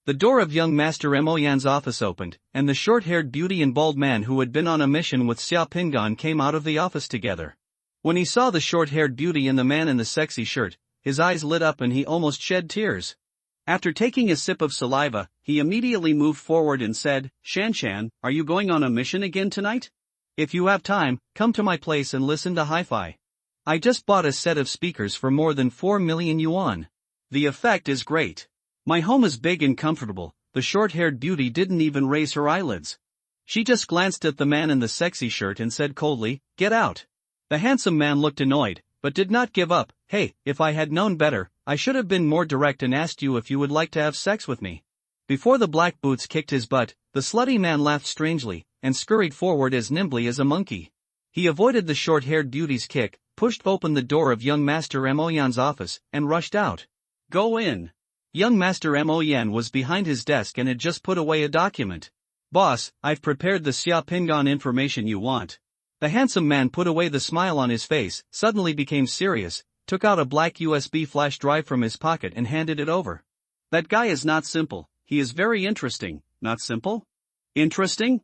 The door of young Master Mo Yan's office opened, and the short-haired beauty and bald man who had been on a mission with Xia Pingan came out of the office together. When he saw the short-haired beauty and the man in the sexy shirt, his eyes lit up and he almost shed tears. After taking a sip of saliva, he immediately moved forward and said, "Shan, are you going on a mission again tonight? If you have time, come to my place and listen to hi-fi. I just bought a set of speakers for more than 4 million yuan. The effect is great. My home is big and comfortable." The short-haired beauty didn't even raise her eyelids. She just glanced at the man in the sexy shirt and said coldly, "Get out." The handsome man looked annoyed, but did not give up. "Hey, if I had known better, I should have been more direct and asked you if you would like to have sex with me." Before the black boots kicked his butt, the slutty man laughed strangely, and scurried forward as nimbly as a monkey. He avoided the short-haired beauty's kick, pushed open the door of young Master Mo Yan's office, and rushed out. "Go in." Young Master Mo Yan was behind his desk and had just put away a document. "Boss, I've prepared the Xia Pingan information you want." The handsome man put away the smile on his face, suddenly became serious, took out a black USB flash drive from his pocket and handed it over. "That guy is not simple, he is very interesting." "Not simple? Interesting?"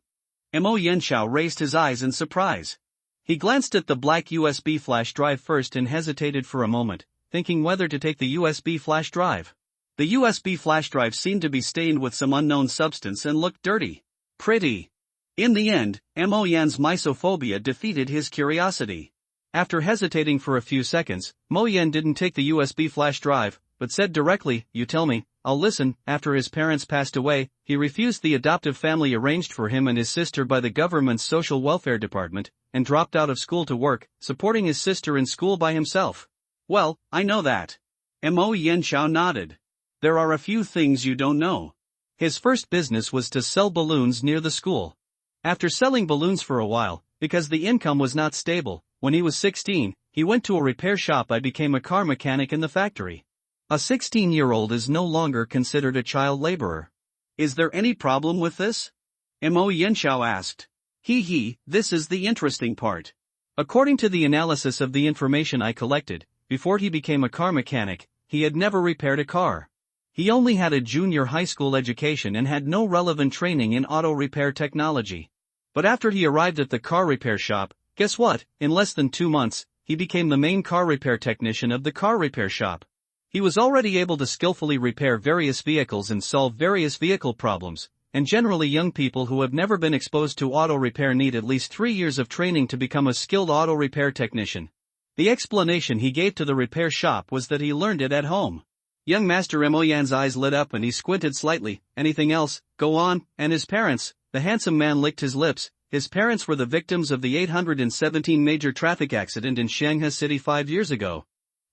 Mo Yanxiao raised his eyes in surprise. He glanced at the black USB flash drive first and hesitated for a moment, thinking whether to take the USB flash drive. The USB flash drive seemed to be stained with some unknown substance and looked dirty. Pretty. In the end, Mo Yan's misophobia defeated his curiosity. After hesitating for a few seconds, Mo Yan didn't take the USB flash drive, but said directly, "You tell me, I'll listen." After his parents passed away, he refused the adoptive family arranged for him and his sister by the government's social welfare department, and dropped out of school to work, supporting his sister in school by himself. "Well, I know that." Mo Yanxiao nodded. "There are a few things you don't know." His first business was to sell balloons near the school. After selling balloons for a while, because the income was not stable, when he was 16, he went to a repair shop and became a car mechanic in the factory. A 16-year-old is no longer considered a child laborer. "Is there any problem with this?" Mo Yanxiao asked. This is the interesting part. According to the analysis of the information I collected, before he became a car mechanic, he had never repaired a car. He only had a junior high school education and had no relevant training in auto repair technology. But after he arrived at the car repair shop, guess what? In less than 2 months, he became the main car repair technician of the car repair shop. He was already able to skillfully repair various vehicles and solve various vehicle problems, and generally young people who have never been exposed to auto repair need at least 3 years of training to become a skilled auto repair technician. The explanation he gave to the repair shop was that he learned it at home. Young Master Mo Yan's eyes lit up and he squinted slightly. Anything else? Go on. And his parents? The handsome man licked his lips. His parents were the victims of the 817 major traffic accident in Shanghai City 5 years ago.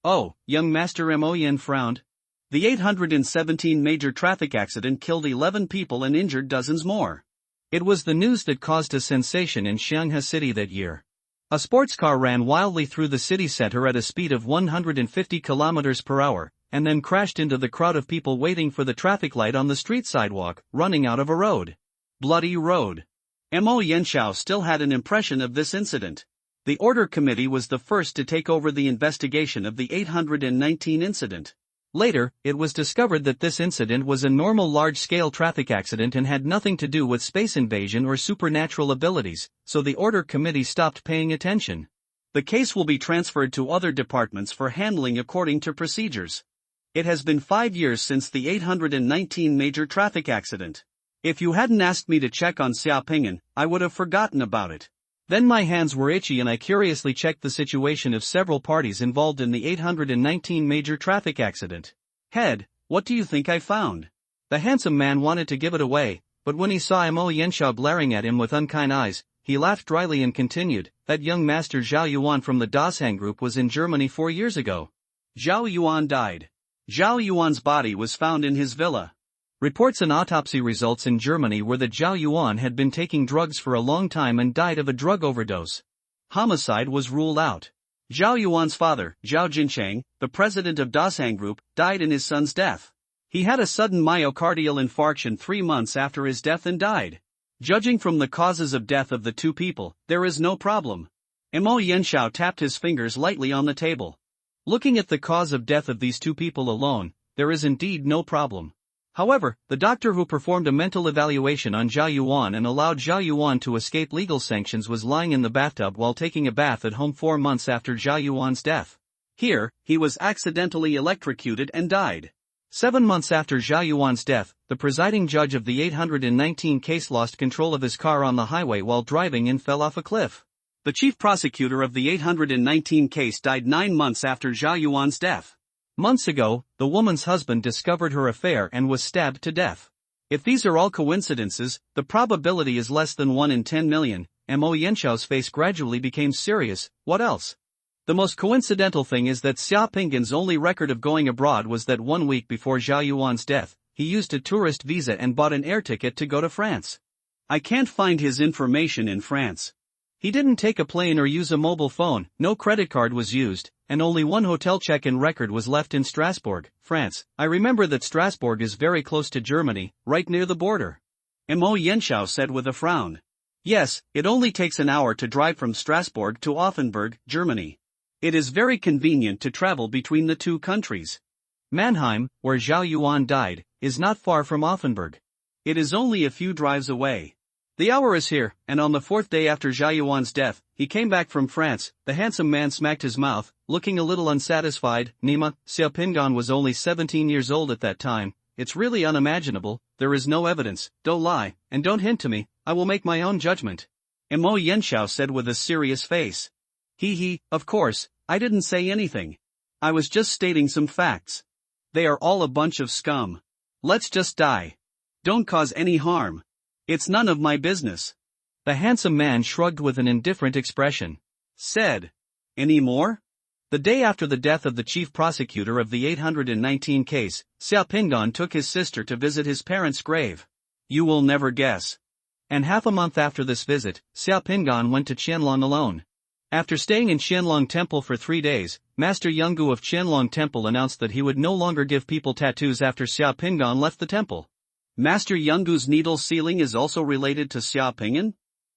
Oh, young Master Mo Yan frowned. The 817 major traffic accident killed 11 people and injured dozens more. It was the news that caused a sensation in Shanghai City that year. A sports car ran wildly through the city center at a speed of 150 kilometers per hour, and then crashed into the crowd of people waiting for the traffic light on the street sidewalk, running out of a road. Bloody road. Mo Yanxiao still had an impression of this incident. The Order Committee was the first to take over the investigation of the 819 incident. Later, it was discovered that this incident was a normal large-scale traffic accident and had nothing to do with space invasion or supernatural abilities, so the Order Committee stopped paying attention. The case will be transferred to other departments for handling according to procedures. It has been 5 years since the 819 major traffic accident. If you hadn't asked me to check on Xiaoping'an, I would have forgotten about it. Then my hands were itchy and I curiously checked the situation of several parties involved in the 819 major traffic accident. Head, what do you think I found? The handsome man wanted to give it away, but when he saw Mo Yanxiao glaring at him with unkind eyes, he laughed dryly and continued, that young master Zhao Yuan from the Dasheng group was in Germany 4 years ago. Zhao Yuan died. Zhao Yuan's body was found in his villa. Reports and autopsy results in Germany were that Zhao Yuan had been taking drugs for a long time and died of a drug overdose. Homicide was ruled out. Zhao Yuan's father, Zhao Jincheng, the president of Dasheng Group, died in his son's death. He had a sudden myocardial infarction 3 months after his death and died. Judging from the causes of death of the two people, there is no problem. Mo Yanxiao tapped his fingers lightly on the table. Looking at the cause of death of these two people alone, there is indeed no problem. However, the doctor who performed a mental evaluation on Zhao Yuan and allowed Zhao Yuan to escape legal sanctions was lying in the bathtub while taking a bath at home 4 months after Zhao Yuan's death. Here, he was accidentally electrocuted and died. 7 months after Zhao Yuan's death, the presiding judge of the 819 case lost control of his car on the highway while driving and fell off a cliff. The chief prosecutor of the 819 case died 9 months after Zhao Yuan's death. Months ago, the woman's husband discovered her affair and was stabbed to death. If these are all coincidences, the probability is less than 1 in 10 million. Mo Yanxiao's face gradually became serious. What else? The most coincidental thing is that Xiaoping'an's only record of going abroad was that 1 week before Zhao Yuan's death, he used a tourist visa and bought an air ticket to go to France. I can't find his information in France. He didn't take a plane or use a mobile phone, no credit card was used, and only 1 hotel check-in record was left in Strasbourg, France. I remember that Strasbourg is very close to Germany, right near the border. Mo Yanxiao said with a frown. Yes, it only takes an hour to drive from Strasbourg to Offenburg, Germany. It is very convenient to travel between the two countries. Mannheim, where Zhao Yuan died, is not far from Offenburg. It is only a few drives away. The hour is here, and on the 4th day after Zhao Yuan's death, he came back from France. The handsome man smacked his mouth, looking a little unsatisfied. Nima, Xiaoping'an was only 17 years old at that time. It's really unimaginable. There is no evidence. Don't lie, and don't hint to me. I will make my own judgment. Mo Yanxiao said with a serious face. Of course, I didn't say anything. I was just stating some facts. They are all a bunch of scum. Let's just die. Don't cause any harm. It's none of my business. The handsome man shrugged with an indifferent expression. Said. Any more? The day after the death of the chief prosecutor of the 819 case, Xiaoping'an took his sister to visit his parents' grave. You will never guess. And half a month after this visit, Xiaoping'an went to Qianlong alone. After staying in Qianlong Temple for 3 days, Master Yungu of Qianlong Temple announced that he would no longer give people tattoos after Xiaoping'an left the temple. Master Yungu's needle sealing is also related to Xiaoping'an?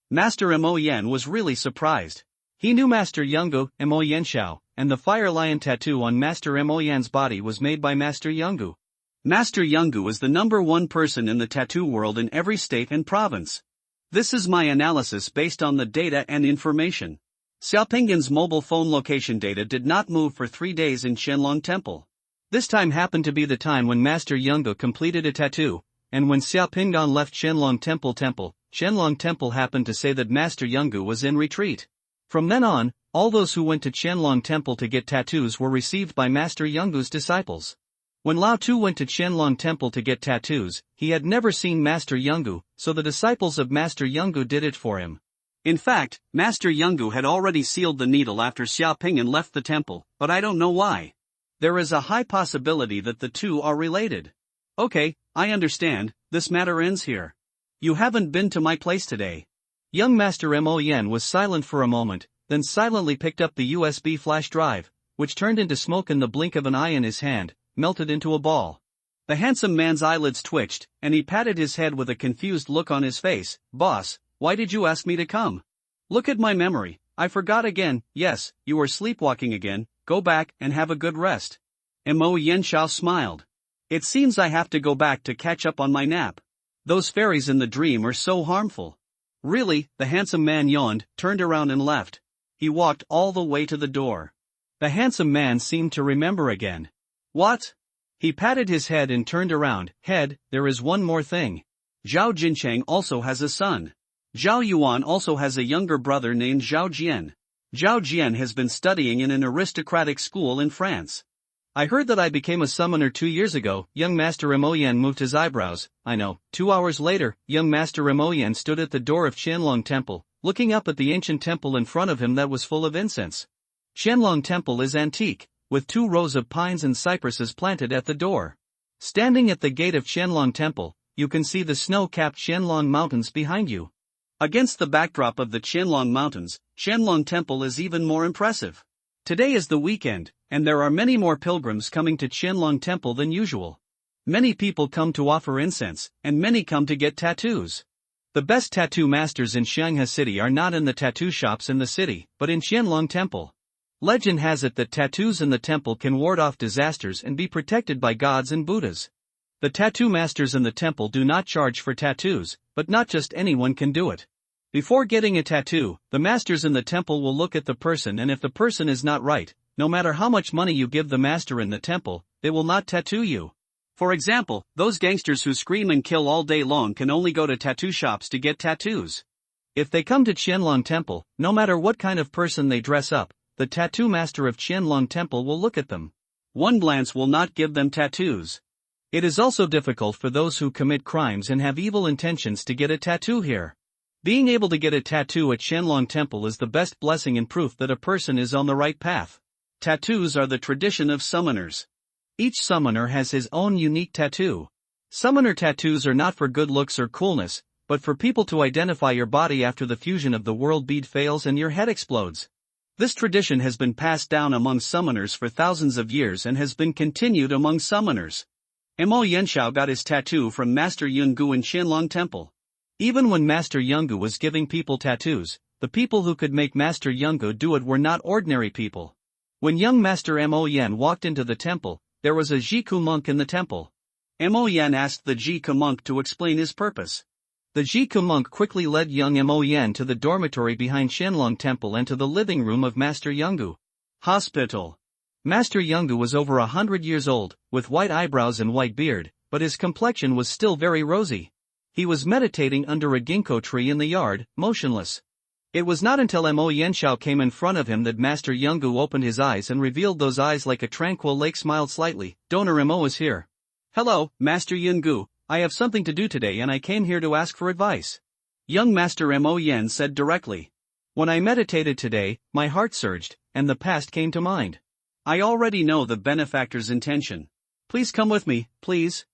Master Mo Yan was really surprised. He knew Master Yungu, Mo Yanxiao, and the fire lion tattoo on Master Mo Yan's body was made by Master Yungu. Master Yungu is the #1 person in the tattoo world in every state and province. This is my analysis based on the data and information. Xiaoping'an's mobile phone location data did not move for 3 days in Qianlong Temple. This time happened to be the time when Master Yungu completed a tattoo, and when Xiaoping'an left Qianlong Temple, Qianlong Temple happened to say that Master Yungu was in retreat. From then on, all those who went to Qianlong Temple to get tattoos were received by Master Yungu's disciples. When Lao Tu went to Qianlong Temple to get tattoos, he had never seen Master Yungu, so the disciples of Master Yungu did it for him. In fact, Master Yungu had already sealed the needle after Xia Ping'an left the temple, but I don't know why. There is a high possibility that the two are related. Okay, I understand, this matter ends here. You haven't been to my place today. Young Master Mo Yen was silent for a moment, then silently picked up the USB flash drive, which turned into smoke in the blink of an eye in his hand, melted into a ball. The handsome man's eyelids twitched, and he patted his head with a confused look on his face. Boss, why did you ask me to come? Look at my memory, I forgot again. Yes, you were sleepwalking again, go back and have a good rest. Mo Yenshao smiled. It seems I have to go back to catch up on my nap. Those fairies in the dream are so harmful. Really, the handsome man yawned, turned around and left. He walked all the way to the door. The handsome man seemed to remember again. What? He patted his head and turned around. Head, there is one more thing. Zhao Jincheng also has a son. Zhao Yuan also has a younger brother named Zhao Jian. Zhao Jian has been studying in an aristocratic school in France. I heard that I became a summoner 2 years ago. Young Master Mo Yen moved his eyebrows. I know. 2 hours later, young Master Mo Yen stood at the door of Qianlong Temple, looking up at the ancient temple in front of him that was full of incense. Qianlong Temple is antique, with 2 rows of pines and cypresses planted at the door. Standing at the gate of Qianlong Temple, you can see the snow-capped Qianlong Mountains behind you. Against the backdrop of the Qianlong Mountains, Qianlong Temple is even more impressive. Today is the weekend, and there are many more pilgrims coming to Qianlong Temple than usual. Many people come to offer incense, and many come to get tattoos. The best tattoo masters in Shanghai City are not in the tattoo shops in the city, but in Qianlong Temple. Legend has it that tattoos in the temple can ward off disasters and be protected by gods and Buddhas. The tattoo masters in the temple do not charge for tattoos, but not just anyone can do it. Before getting a tattoo, the masters in the temple will look at the person, and if the person is not right, no matter how much money you give the master in the temple, they will not tattoo you. For example, those gangsters who scream and kill all day long can only go to tattoo shops to get tattoos. If they come to Qianlong Temple, no matter what kind of person they dress up, the tattoo master of Qianlong Temple will look at them. One glance will not give them tattoos. It is also difficult for those who commit crimes and have evil intentions to get a tattoo here. Being able to get a tattoo at Qianlong Temple is the best blessing and proof that a person is on the right path. Tattoos are the tradition of summoners. Each summoner has his own unique tattoo. Summoner tattoos are not for good looks or coolness, but for people to identify your body after the fusion of the world bead fails and your head explodes. This tradition has been passed down among summoners for thousands of years and has been continued among summoners. Mo Yenshao got his tattoo from Master Yungu in Qianlong Temple. Even when Master Yungu was giving people tattoos, the people who could make Master Yungu do it were not ordinary people. When young Master Mo Yen walked into the temple, there was a Jiku monk in the temple. Mo Yen asked the Jiku monk to explain his purpose. The Jiku monk quickly led young Mo Yen to the dormitory behind Qianlong Temple and to the living room of Master Yungu. Hospital. Master Yungu was over 100 years old, with white eyebrows and white beard, but his complexion was still very rosy. He was meditating under a ginkgo tree in the yard, motionless. It was not until Mo Yenshao came in front of him that Master Yungu opened his eyes and revealed those eyes like a tranquil lake. Smiled slightly. Donor Mo is here. Hello, Master Yungu, I have something to do today and I came here to ask for advice. Young Master Mo Yen said directly. When I meditated today, my heart surged, and the past came to mind. I already know the benefactor's intention. Please come with me, please.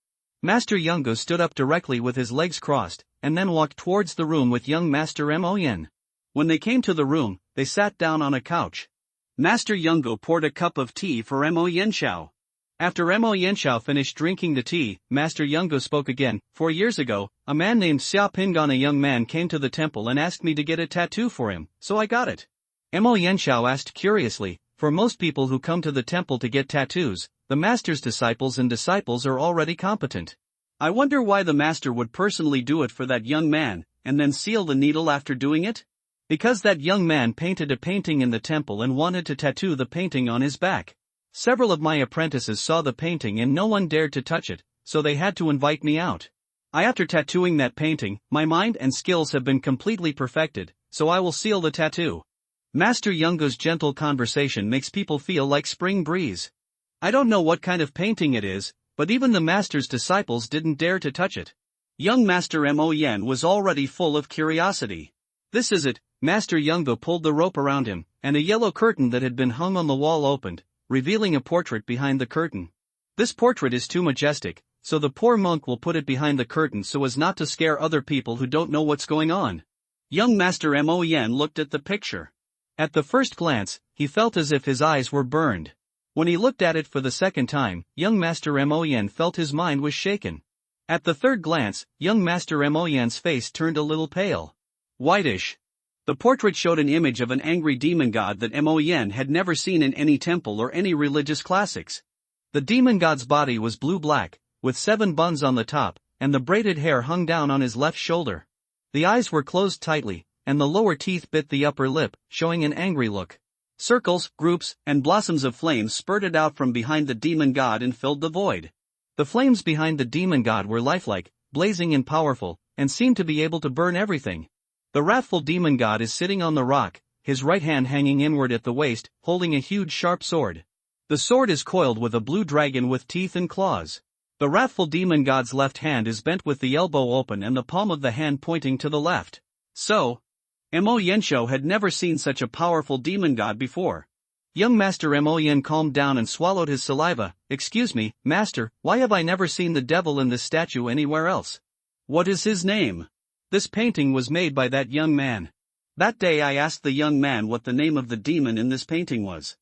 Master Yungu stood up directly with his legs crossed, and then walked towards the room with young Master Mo Yen. When they came to the room, they sat down on a couch. Master Yungu poured a cup of tea for Mo Yenshao. After Mo Yenshao finished drinking the tea, Master Yungu spoke again. 4 years ago, a man named Xia Ping'an, a young man, came to the temple and asked me to get a tattoo for him, so I got it. Mo Yenshao asked curiously, for most people who come to the temple to get tattoos, the master's disciples are already competent. I wonder why the master would personally do it for that young man, and then seal the needle after doing it? Because that young man painted a painting in the temple and wanted to tattoo the painting on his back. Several of my apprentices saw the painting and no one dared to touch it, so they had to invite me out. After tattooing that painting, my mind and skills have been completely perfected, so I will seal the tattoo. Master Yungu's gentle conversation makes people feel like spring breeze. I don't know what kind of painting it is, but even the master's disciples didn't dare to touch it. Young Master Mo Yen was already full of curiosity. "This is it." Master Yungo pulled the rope around him, and a yellow curtain that had been hung on the wall opened, revealing a portrait behind the curtain. "This portrait is too majestic, so the poor monk will put it behind the curtain so as not to scare other people who don't know what's going on." Young Master Mo Yen looked at the picture. At the first glance, he felt as if his eyes were burned. When he looked at it for the second time, young Master Mo Yen felt his mind was shaken. At the third glance, young Master Mo Yen's face turned a little pale. Whitish. The portrait showed an image of an angry demon god that Mo Yen had never seen in any temple or any religious classics. The demon god's body was blue-black, with 7 buns on the top, and the braided hair hung down on his left shoulder. The eyes were closed tightly, and the lower teeth bit the upper lip, showing an angry look. Circles, groups, and blossoms of flames spurted out from behind the demon god and filled the void. The flames behind the demon god were lifelike, blazing and powerful, and seemed to be able to burn everything. The wrathful demon god is sitting on the rock, his right hand hanging inward at the waist, holding a huge sharp sword. The sword is coiled with a blue dragon with teeth and claws. The wrathful demon god's left hand is bent with the elbow open and the palm of the hand pointing to the left. So, Mo Yensho had never seen such a powerful demon god before. Young Master Mo Yen calmed down and swallowed his saliva. "Excuse me, Master, why have I never seen the devil in this statue anywhere else? What is his name?" "This painting was made by that young man. That day I asked the young man what the name of the demon in this painting was.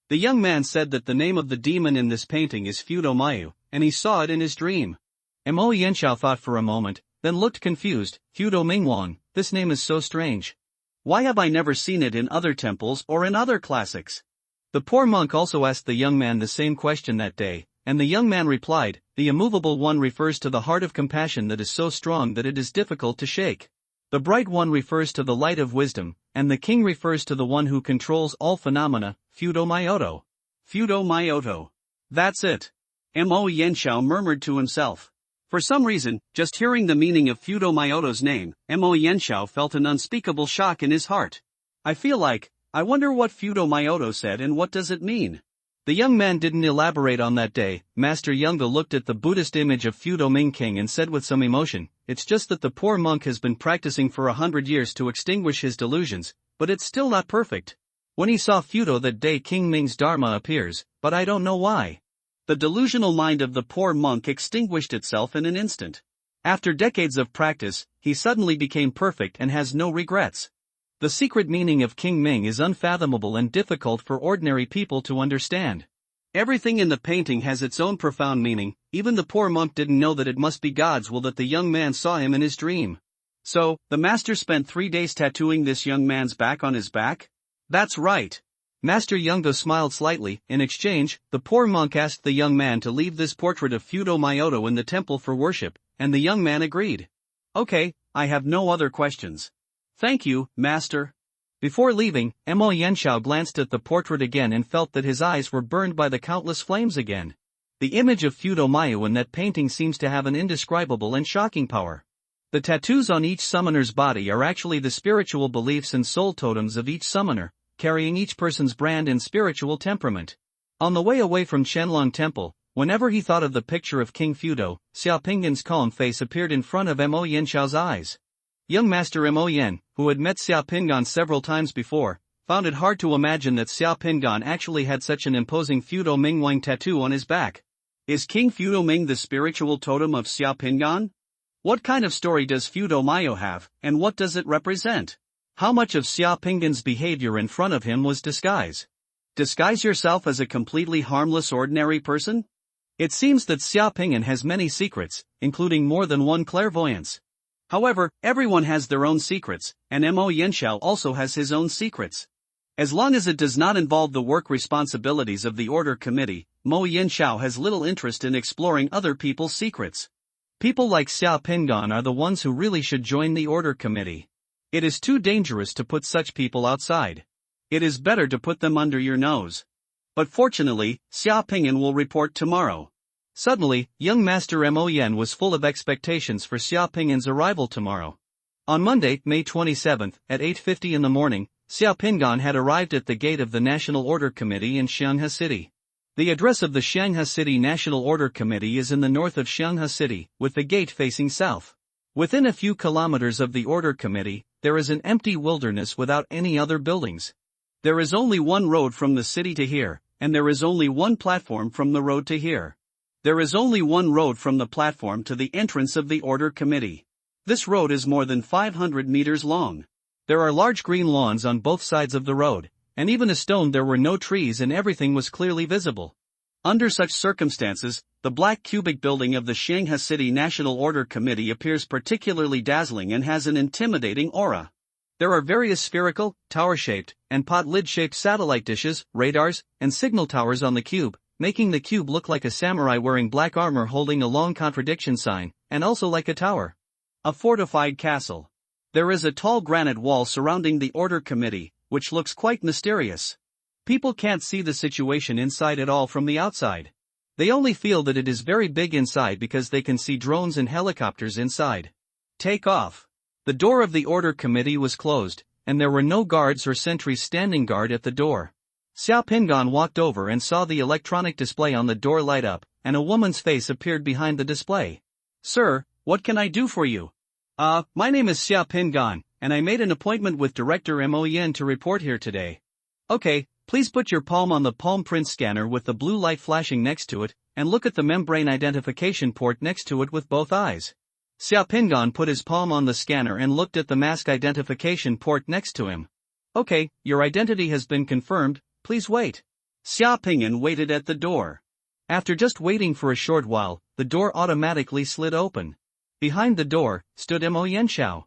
The young man said that the name of the demon in this painting is Fudo-mayu, and he saw it in his dream." Mo Yenshao thought for a moment, then looked confused. "Fudo-mingwan, this name is so strange. Why have I never seen it in other temples or in other classics?" The poor monk also asked the young man the same question that day, and the young man replied, "The immovable one refers to the heart of compassion that is so strong that it is difficult to shake. The bright one refers to the light of wisdom, and the king refers to the one who controls all phenomena, Fudo-myoto." Fudo-myoto. That's it. Mo Yenshao murmured to himself. For some reason, just hearing the meaning of Fudo-myoto's name, Mo Yenshao felt an unspeakable shock in his heart. I wonder what Fudo-myoto said and what does it mean? The young man didn't elaborate on that day. Master Yunga looked at the Buddhist image of Fudo-ming King and said with some emotion, "It's just that the poor monk has been practicing for 100 years to extinguish his delusions, but it's still not perfect. When he saw Fudo that day King Ming's Dharma appears, but I don't know why." The delusional mind of the poor monk extinguished itself in an instant. After decades of practice, he suddenly became perfect and has no regrets. The secret meaning of King Ming is unfathomable and difficult for ordinary people to understand. Everything in the painting has its own profound meaning. Even the poor monk didn't know that it must be God's will that the young man saw him in his dream. So, the master spent 3 days tattooing this young man's back on his back? That's right. Master Yungo smiled slightly. In exchange, the poor monk asked the young man to leave this portrait of Fudo-myoto in the temple for worship, and the young man agreed. "Okay, I have no other questions. Thank you, Master." Before leaving, Mo Yenshao glanced at the portrait again and felt that his eyes were burned by the countless flames again. The image of Fudo-mayu in that painting seems to have an indescribable and shocking power. The tattoos on each summoner's body are actually the spiritual beliefs and soul totems of each summoner, carrying each person's brand and spiritual temperament. On the way away from Shenlong Temple, whenever he thought of the picture of King Fudo, Xiaopingyan's calm face appeared in front of Mo Yenshao's eyes. Young Master Mo Yen, who had met Xiaopingyan several times before, found it hard to imagine that Xiaopingyan actually had such an imposing Fudo-ming tattoo on his back. Is King Fudo-ming the spiritual totem of Xiaopingyan? What kind of story does Fudo-mayu have, and what does it represent? How much of Xiaopingyan's behavior in front of him was disguise? Disguise yourself as a completely harmless ordinary person? It seems that Xiaopingyan has many secrets, including more than one clairvoyance. However, everyone has their own secrets, and Mo Yenshao also has his own secrets. As long as it does not involve the work responsibilities of the order committee, Mo Yenshao has little interest in exploring other people's secrets. People like Xiaopingyan are the ones who really should join the order committee. It is too dangerous to put such people outside. It is better to put them under your nose. But fortunately, Xiaopingyan will report tomorrow. Suddenly, young Master Mo Yen was full of expectations for Xiaopingyan's arrival tomorrow. On Monday, May 27th, at 8:50 in the morning, Xiaopingyan had arrived at the gate of the National Order Committee in Xianghe City. The address of the Shanghai City National Order Committee is in the north of Shanghai City, with the gate facing south. Within a few kilometers of the Order Committee, there is an empty wilderness without any other buildings. There is only one road from the city to here, and there is only one platform from the road to here. There is only one road from the platform to the entrance of the Order Committee. This road is more than 500 meters long. There are large green lawns on both sides of the road, and even a stone there were no trees and everything was clearly visible. Under such circumstances, the black cubic building of the Shanghai City National Order Committee appears particularly dazzling and has an intimidating aura. There are various spherical, tower-shaped, and pot-lid-shaped satellite dishes, radars, and signal towers on the cube, making the cube look like a samurai wearing black armor holding a long contradiction sign, and also like a tower. A fortified castle. There is a tall granite wall surrounding the Order Committee, which looks quite mysterious. People can't see the situation inside at all from the outside. They only feel that it is very big inside because they can see drones and helicopters inside. Take off. The door of the Order Committee was closed, and there were no guards or sentries standing guard at the door. Xiao Pingan walked over and saw the electronic display on the door light up, and a woman's face appeared behind the display. "Sir, what can I do for you?" My name is Xiao Pingan, and I made an appointment with Director Mo Yin to report here today. Okay, please put your palm on the palm print scanner with the blue light flashing next to it, and look at the membrane identification port next to it with both eyes. Xiao Pingan put his palm on the scanner and looked at the mask identification port next to him. Okay, your identity has been confirmed, please wait. Xiao Pingan waited at the door. After just waiting for a short while, the door automatically slid open. Behind the door stood Mo Yanxiao.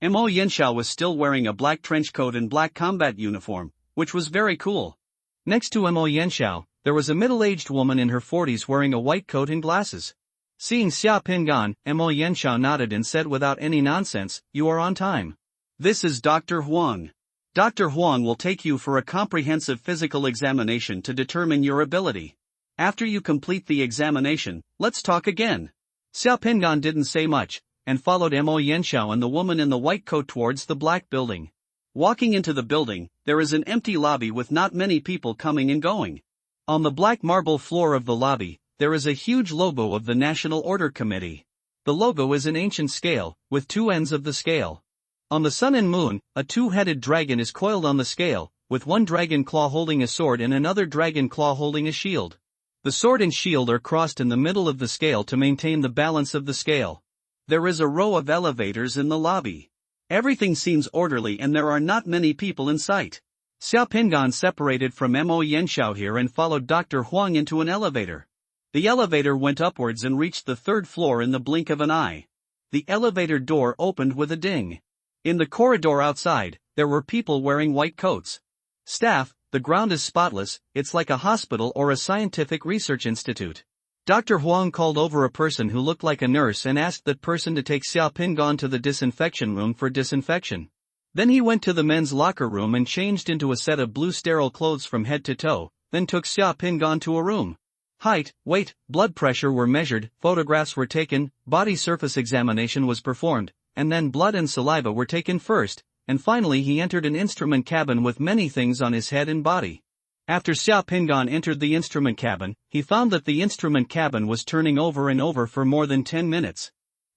Mo Yanxiao was still wearing a black trench coat and black combat uniform, which was very cool. Next to Mo Yanxiao, there was a middle-aged woman in her 40s wearing a white coat and glasses. Seeing Xiao Pingan, Mo Yanxiao nodded and said without any nonsense, "You are on time. This is Dr. Huang. Dr. Huang will take you for a comprehensive physical examination to determine your ability. After you complete the examination, let's talk again." Xiao Pingan didn't say much, and followed Mo Yanxiao and the woman in the white coat towards the black building. Walking into the building, there is an empty lobby with not many people coming and going. On the black marble floor of the lobby, there is a huge logo of the National Order Committee. The logo is an ancient scale, with two ends of the scale. On the sun and moon, a two-headed dragon is coiled on the scale, with one dragon claw holding a sword and another dragon claw holding a shield. The sword and shield are crossed in the middle of the scale to maintain the balance of the scale. There is a row of elevators in the lobby. Everything seems orderly and there are not many people in sight. Xiao Pingan separated from Mo Yanxiao here and followed Dr. Huang into an elevator. The elevator went upwards and reached the third floor in the blink of an eye. The elevator door opened with a ding. In the corridor outside, there were people wearing white coats. "Staff, the ground is spotless, it's like a hospital or a scientific research institute." Dr. Huang called over a person who looked like a nurse and asked that person to take Xiao Pingan to the disinfection room for disinfection. Then he went to the men's locker room and changed into a set of blue sterile clothes from head to toe, then took Xiao Pingan to a room. Height, weight, blood pressure were measured, photographs were taken, body surface examination was performed, and then blood and saliva were taken first, and finally he entered an instrument cabin with many things on his head and body. After Xiao Pingan entered the instrument cabin, he found that the instrument cabin was turning over and over for more than 10 minutes.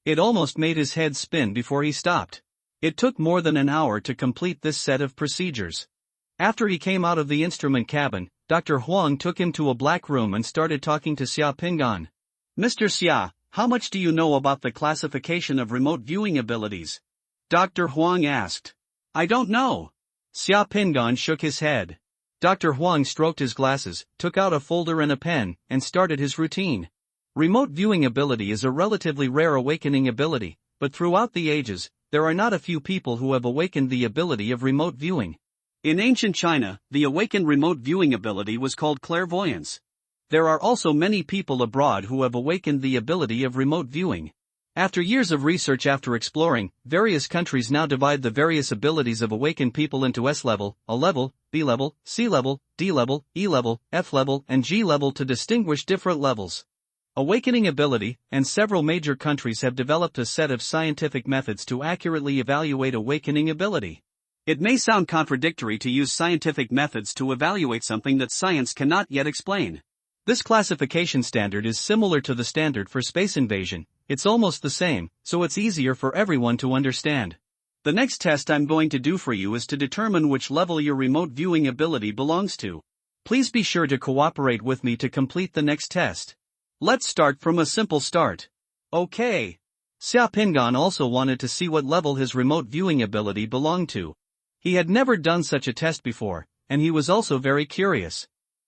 It almost made his head spin before he stopped. It took more than an hour to complete this set of procedures. After he came out of the instrument cabin, Dr. Huang took him to a black room and started talking to Xiao Pingan. "Mr. Xia, how much do you know about the classification of remote viewing abilities?" Dr. Huang asked. "I don't know." Xiao Pingan shook his head. Dr. Huang stroked his glasses, took out a folder and a pen, and started his routine. Remote viewing ability is a relatively rare awakening ability, but throughout the ages, there are not a few people who have awakened the ability of remote viewing. In ancient China, the awakened remote viewing ability was called clairvoyance. There are also many people abroad who have awakened the ability of remote viewing. After years of research after exploring, various countries now divide the various abilities of awakened people into S-level, A-level, B-level, C-level, D-level, E-level, F-level, and G-level to distinguish different levels. Awakening ability, and several major countries have developed a set of scientific methods to accurately evaluate awakening ability. It may sound contradictory to use scientific methods to evaluate something that science cannot yet explain. This classification standard is similar to the standard for space invasion. It's almost the same, so it's easier for everyone to understand. The next test I'm going to do for you is to determine which level your remote viewing ability belongs to. Please be sure to cooperate with me to complete the next test. Let's start from a simple start. Okay. Xiaopingan also wanted to see what level his remote viewing ability belonged to. He had never done such a test before, and he was also very curious.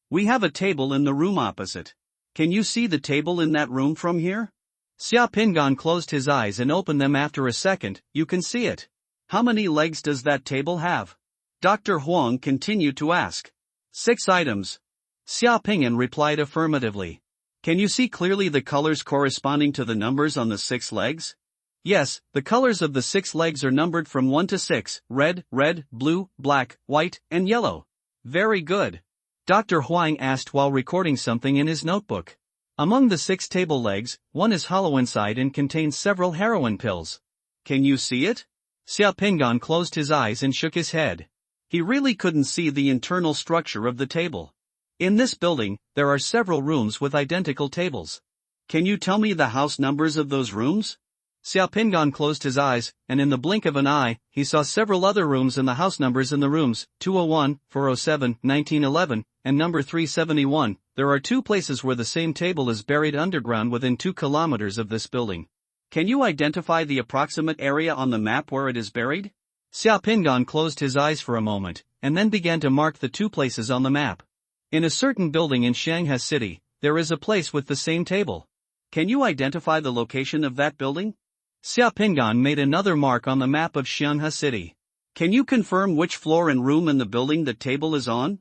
We have a table in the room opposite. Can you see the table in that room from here? Xiaopingan closed his eyes and opened them after a second. You can see it. How many legs does that table have? Dr. Huang continued to ask. 6 items. Xiaopingan replied affirmatively. Can you see clearly the colors corresponding to the numbers on the 6 legs? Yes, the colors of the 6 legs are numbered from 1 to 6, red, blue, black, white, and yellow. Very good. Dr. Huang asked while recording something in his notebook. Among the 6 table legs, one is hollow inside and contains several heroin pills. Can you see it? Xiaopingan closed his eyes and shook his head. He really couldn't see the internal structure of the table. In this building, there are several rooms with identical tables. Can you tell me the house numbers of those rooms? Xiaopingan closed his eyes, and in the blink of an eye, he saw several other rooms and the house numbers in the rooms, 201, 407, 1911, and number 371. There are 2 places where the same table is buried underground within 2 kilometers of this building. Can you identify the approximate area on the map where it is buried? Xiaopingan closed his eyes for a moment, and then began to mark the 2 places on the map. In a certain building in Shanghai City, there is a place with the same table. Can you identify the location of that building? Xiaopingan made another mark on the map of Shanghai City. Can you confirm which floor and room in the building the table is on?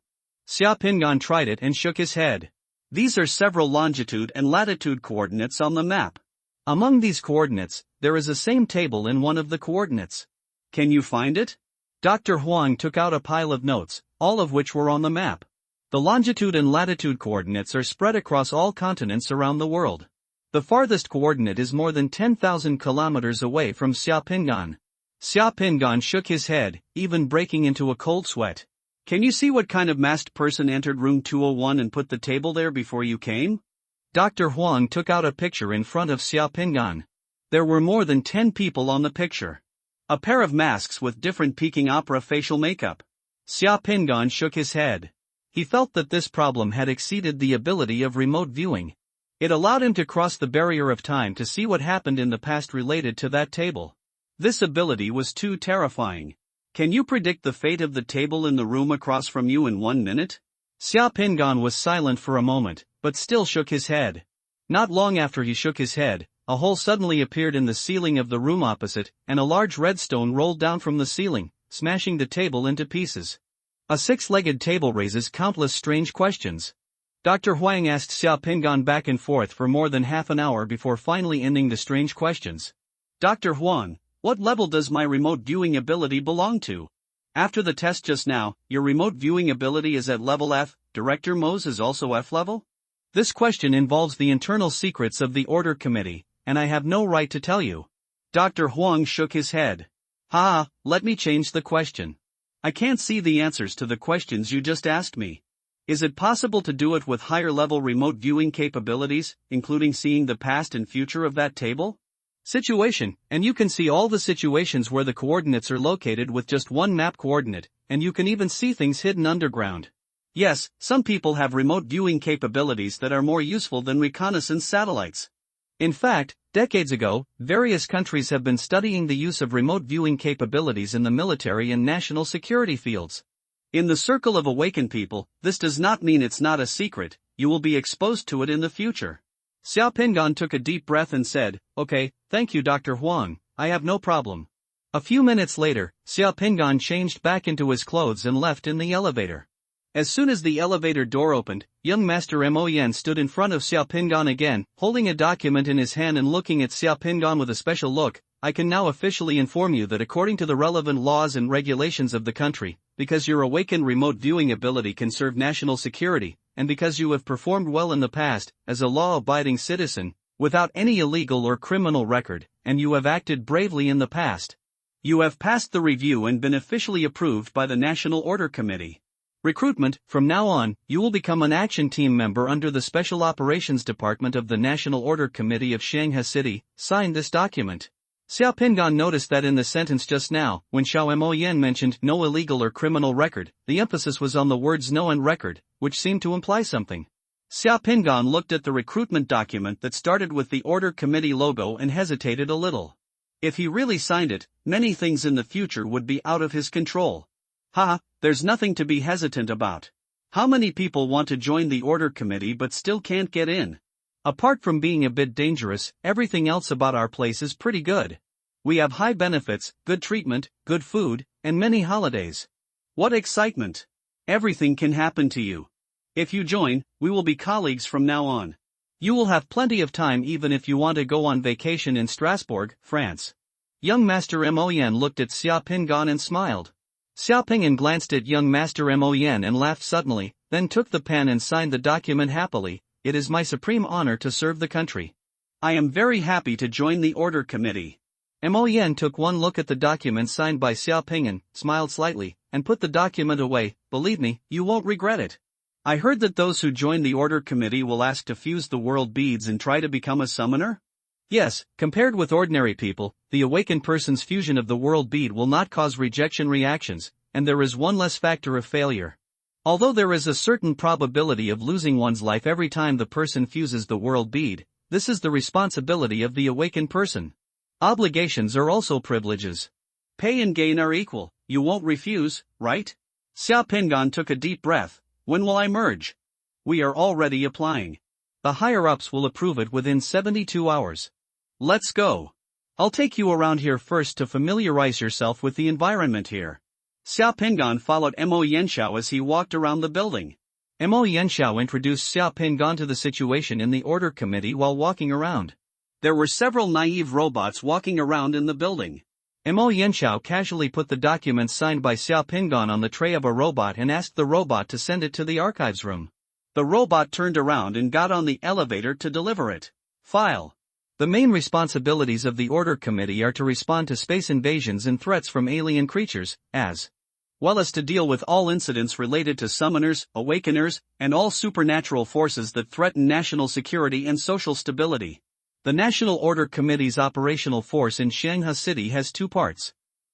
Xiaopingan tried it and shook his head. These are several longitude and latitude coordinates on the map. Among these coordinates, there is a same table in one of the coordinates. Can you find it? Dr. Huang took out a pile of notes, all of which were on the map. The longitude and latitude coordinates are spread across all continents around the world. The farthest coordinate is more than 10,000 kilometers away from Xiaopingan. Xiaopingan shook his head, even breaking into a cold sweat. Can you see what kind of masked person entered room 201 and put the table there before you came? Dr. Huang took out a picture in front of Xiaopingan. There were more than 10 people on the picture. A pair of masks with different Peking opera facial makeup. Xiaopingan shook his head. He felt that this problem had exceeded the ability of remote viewing. It allowed him to cross the barrier of time to see what happened in the past related to that table. This ability was too terrifying. Can you predict the fate of the table in the room across from you in 1 minute? Xiaopingan was silent for a moment, but still shook his head. Not long after he shook his head, a hole suddenly appeared in the ceiling of the room opposite, and a large red stone rolled down from the ceiling, smashing the table into pieces. A 6-legged table raises countless strange questions. Dr. Huang asked Xiaopingan back and forth for more than half an hour before finally ending the strange questions. Dr. Huang, what level does my remote viewing ability belong to? After the test just now, your remote viewing ability is at level F, Director Mo's is also F level? This question involves the internal secrets of the Order Committee, and I have no right to tell you. Dr. Huang shook his head. Let me change the question. I can't see the answers to the questions you just asked me. Is it possible to do it with higher-level remote viewing capabilities, including seeing the past and future of that table? Situation, and you can see all the situations where the coordinates are located with just one map coordinate, and you can even see things hidden underground. Yes, some people have remote viewing capabilities that are more useful than reconnaissance satellites. In fact, decades ago, various countries have been studying the use of remote viewing capabilities in the military and national security fields. In the circle of awakened people, this does not mean it's not a secret, you will be exposed to it in the future. Xiaopingan took a deep breath and said, Okay, thank you Dr. Huang, I have no problem. A few minutes later, Xiaopingan changed back into his clothes and left in the elevator. As soon as the elevator door opened, young Master Mo Yan stood in front of Xiaopingan again, holding a document in his hand and looking at Xiaopingan with a special look. I can now officially inform you that according to the relevant laws and regulations of the country, because your awakened remote viewing ability can serve national security, and because you have performed well in the past, as a law-abiding citizen, without any illegal or criminal record, and you have acted bravely in the past, you have passed the review and been officially approved by the National Order Committee. Recruitment: from now on, you will become an action team member under the Special Operations Department of the National Order Committee of Shanghai City. Sign this document. Xiao Pingan noticed that in the sentence just now, when Xiao Moyan mentioned no illegal or criminal record, the emphasis was on the words no and record, which seemed to imply something. Xiao Pingan looked at the recruitment document that started with the Order Committee logo and hesitated a little. If he really signed it, many things in the future would be out of his control. There's nothing to be hesitant about. How many people want to join the Order Committee but still can't get in? Apart from being a bit dangerous, everything else about our place is pretty good. We have high benefits, good treatment, good food, and many holidays. What excitement! Everything can happen to you. If you join, we will be colleagues from now on. You will have plenty of time even if you want to go on vacation in Strasbourg, France. Young Master Moyan looked at Xiao Pingan and smiled. Xiao Pingan glanced at young Master Moyan and laughed suddenly, then took the pen and signed the document happily. It is my supreme honor to serve the country. I am very happy to join the Order Committee. Moyan took one look at the document signed by Xiao Pingan, smiled slightly, and put the document away. Believe me, you won't regret it. I heard that those who join the Order Committee will ask to fuse the world beads and try to become a summoner? Yes, compared with ordinary people, the awakened person's fusion of the world bead will not cause rejection reactions, and there is one less factor of failure. Although there is a certain probability of losing one's life every time the person fuses the world bead, this is the responsibility of the awakened person. Obligations are also privileges. Pay and gain are equal, you won't refuse, right? Xiao Pingan took a deep breath. When will I merge? We are already applying. The higher-ups will approve it within 72 hours. Let's go. I'll take you around here first to familiarize yourself with the environment here. Xiao Pingan followed Mo Yanxiao as he walked around the building. Mo Yanxiao introduced Xiao Pingan to the situation in the Order Committee while walking around. There were several naive robots walking around in the building. Mo Yanxiao casually put the document signed by Xiao Pingan on the tray of a robot and asked the robot to send it to the archives room. The robot turned around and got on the elevator to deliver it. File. The main responsibilities of the Order Committee are to respond to space invasions and threats from alien creatures, as well as to deal with all incidents related to summoners, awakeners, and all supernatural forces that threaten national security and social stability. The National Order Committee's operational force in Shanghai City has two parts.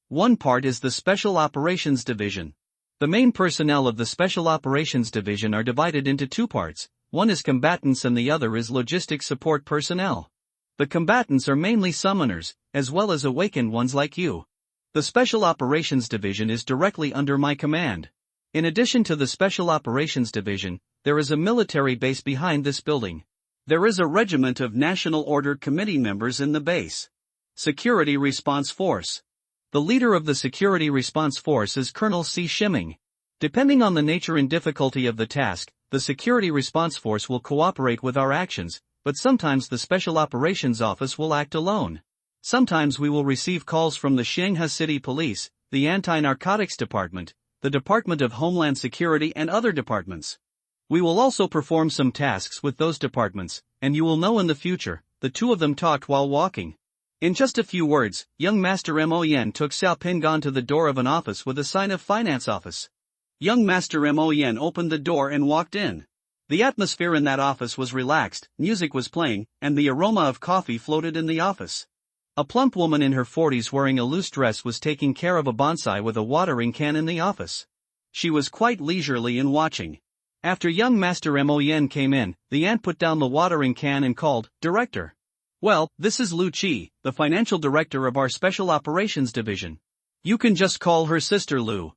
One part is the Special Operations Division. The main personnel of the Special Operations Division are divided into two parts, one is combatants and the other is logistic support personnel. The combatants are mainly summoners, as well as awakened ones like you. The Special Operations Division is directly under my command. In addition to the Special Operations Division, there is a military base behind this building. There is a regiment of National Order Committee members in the base. Security Response Force. The leader of the Security Response Force is Colonel C. Shimming. Depending on the nature and difficulty of the task, the Security Response Force will cooperate with our actions, but sometimes the Special Operations Office will act alone. Sometimes we will receive calls from the Shanghai City Police, the Anti-Narcotics Department, the Department of Homeland Security and other departments. We will also perform some tasks with those departments, and you will know in the future. The two of them talked while walking. In just a few words, young Master Moyan took Xiao Pingan to the door of an office with a sign of Finance Office. Young Master Moyan opened the door and walked in. The atmosphere in that office was relaxed, music was playing, and the aroma of coffee floated in the office. A plump woman in her 40s wearing a loose dress was taking care of a bonsai with a watering can in the office. She was quite leisurely in watching. After young Master Moyan came in, the aunt put down the watering can and called, "Director." "Well, this is Lu Qi, the financial director of our Special Operations Division. You can just call her Sister Lu."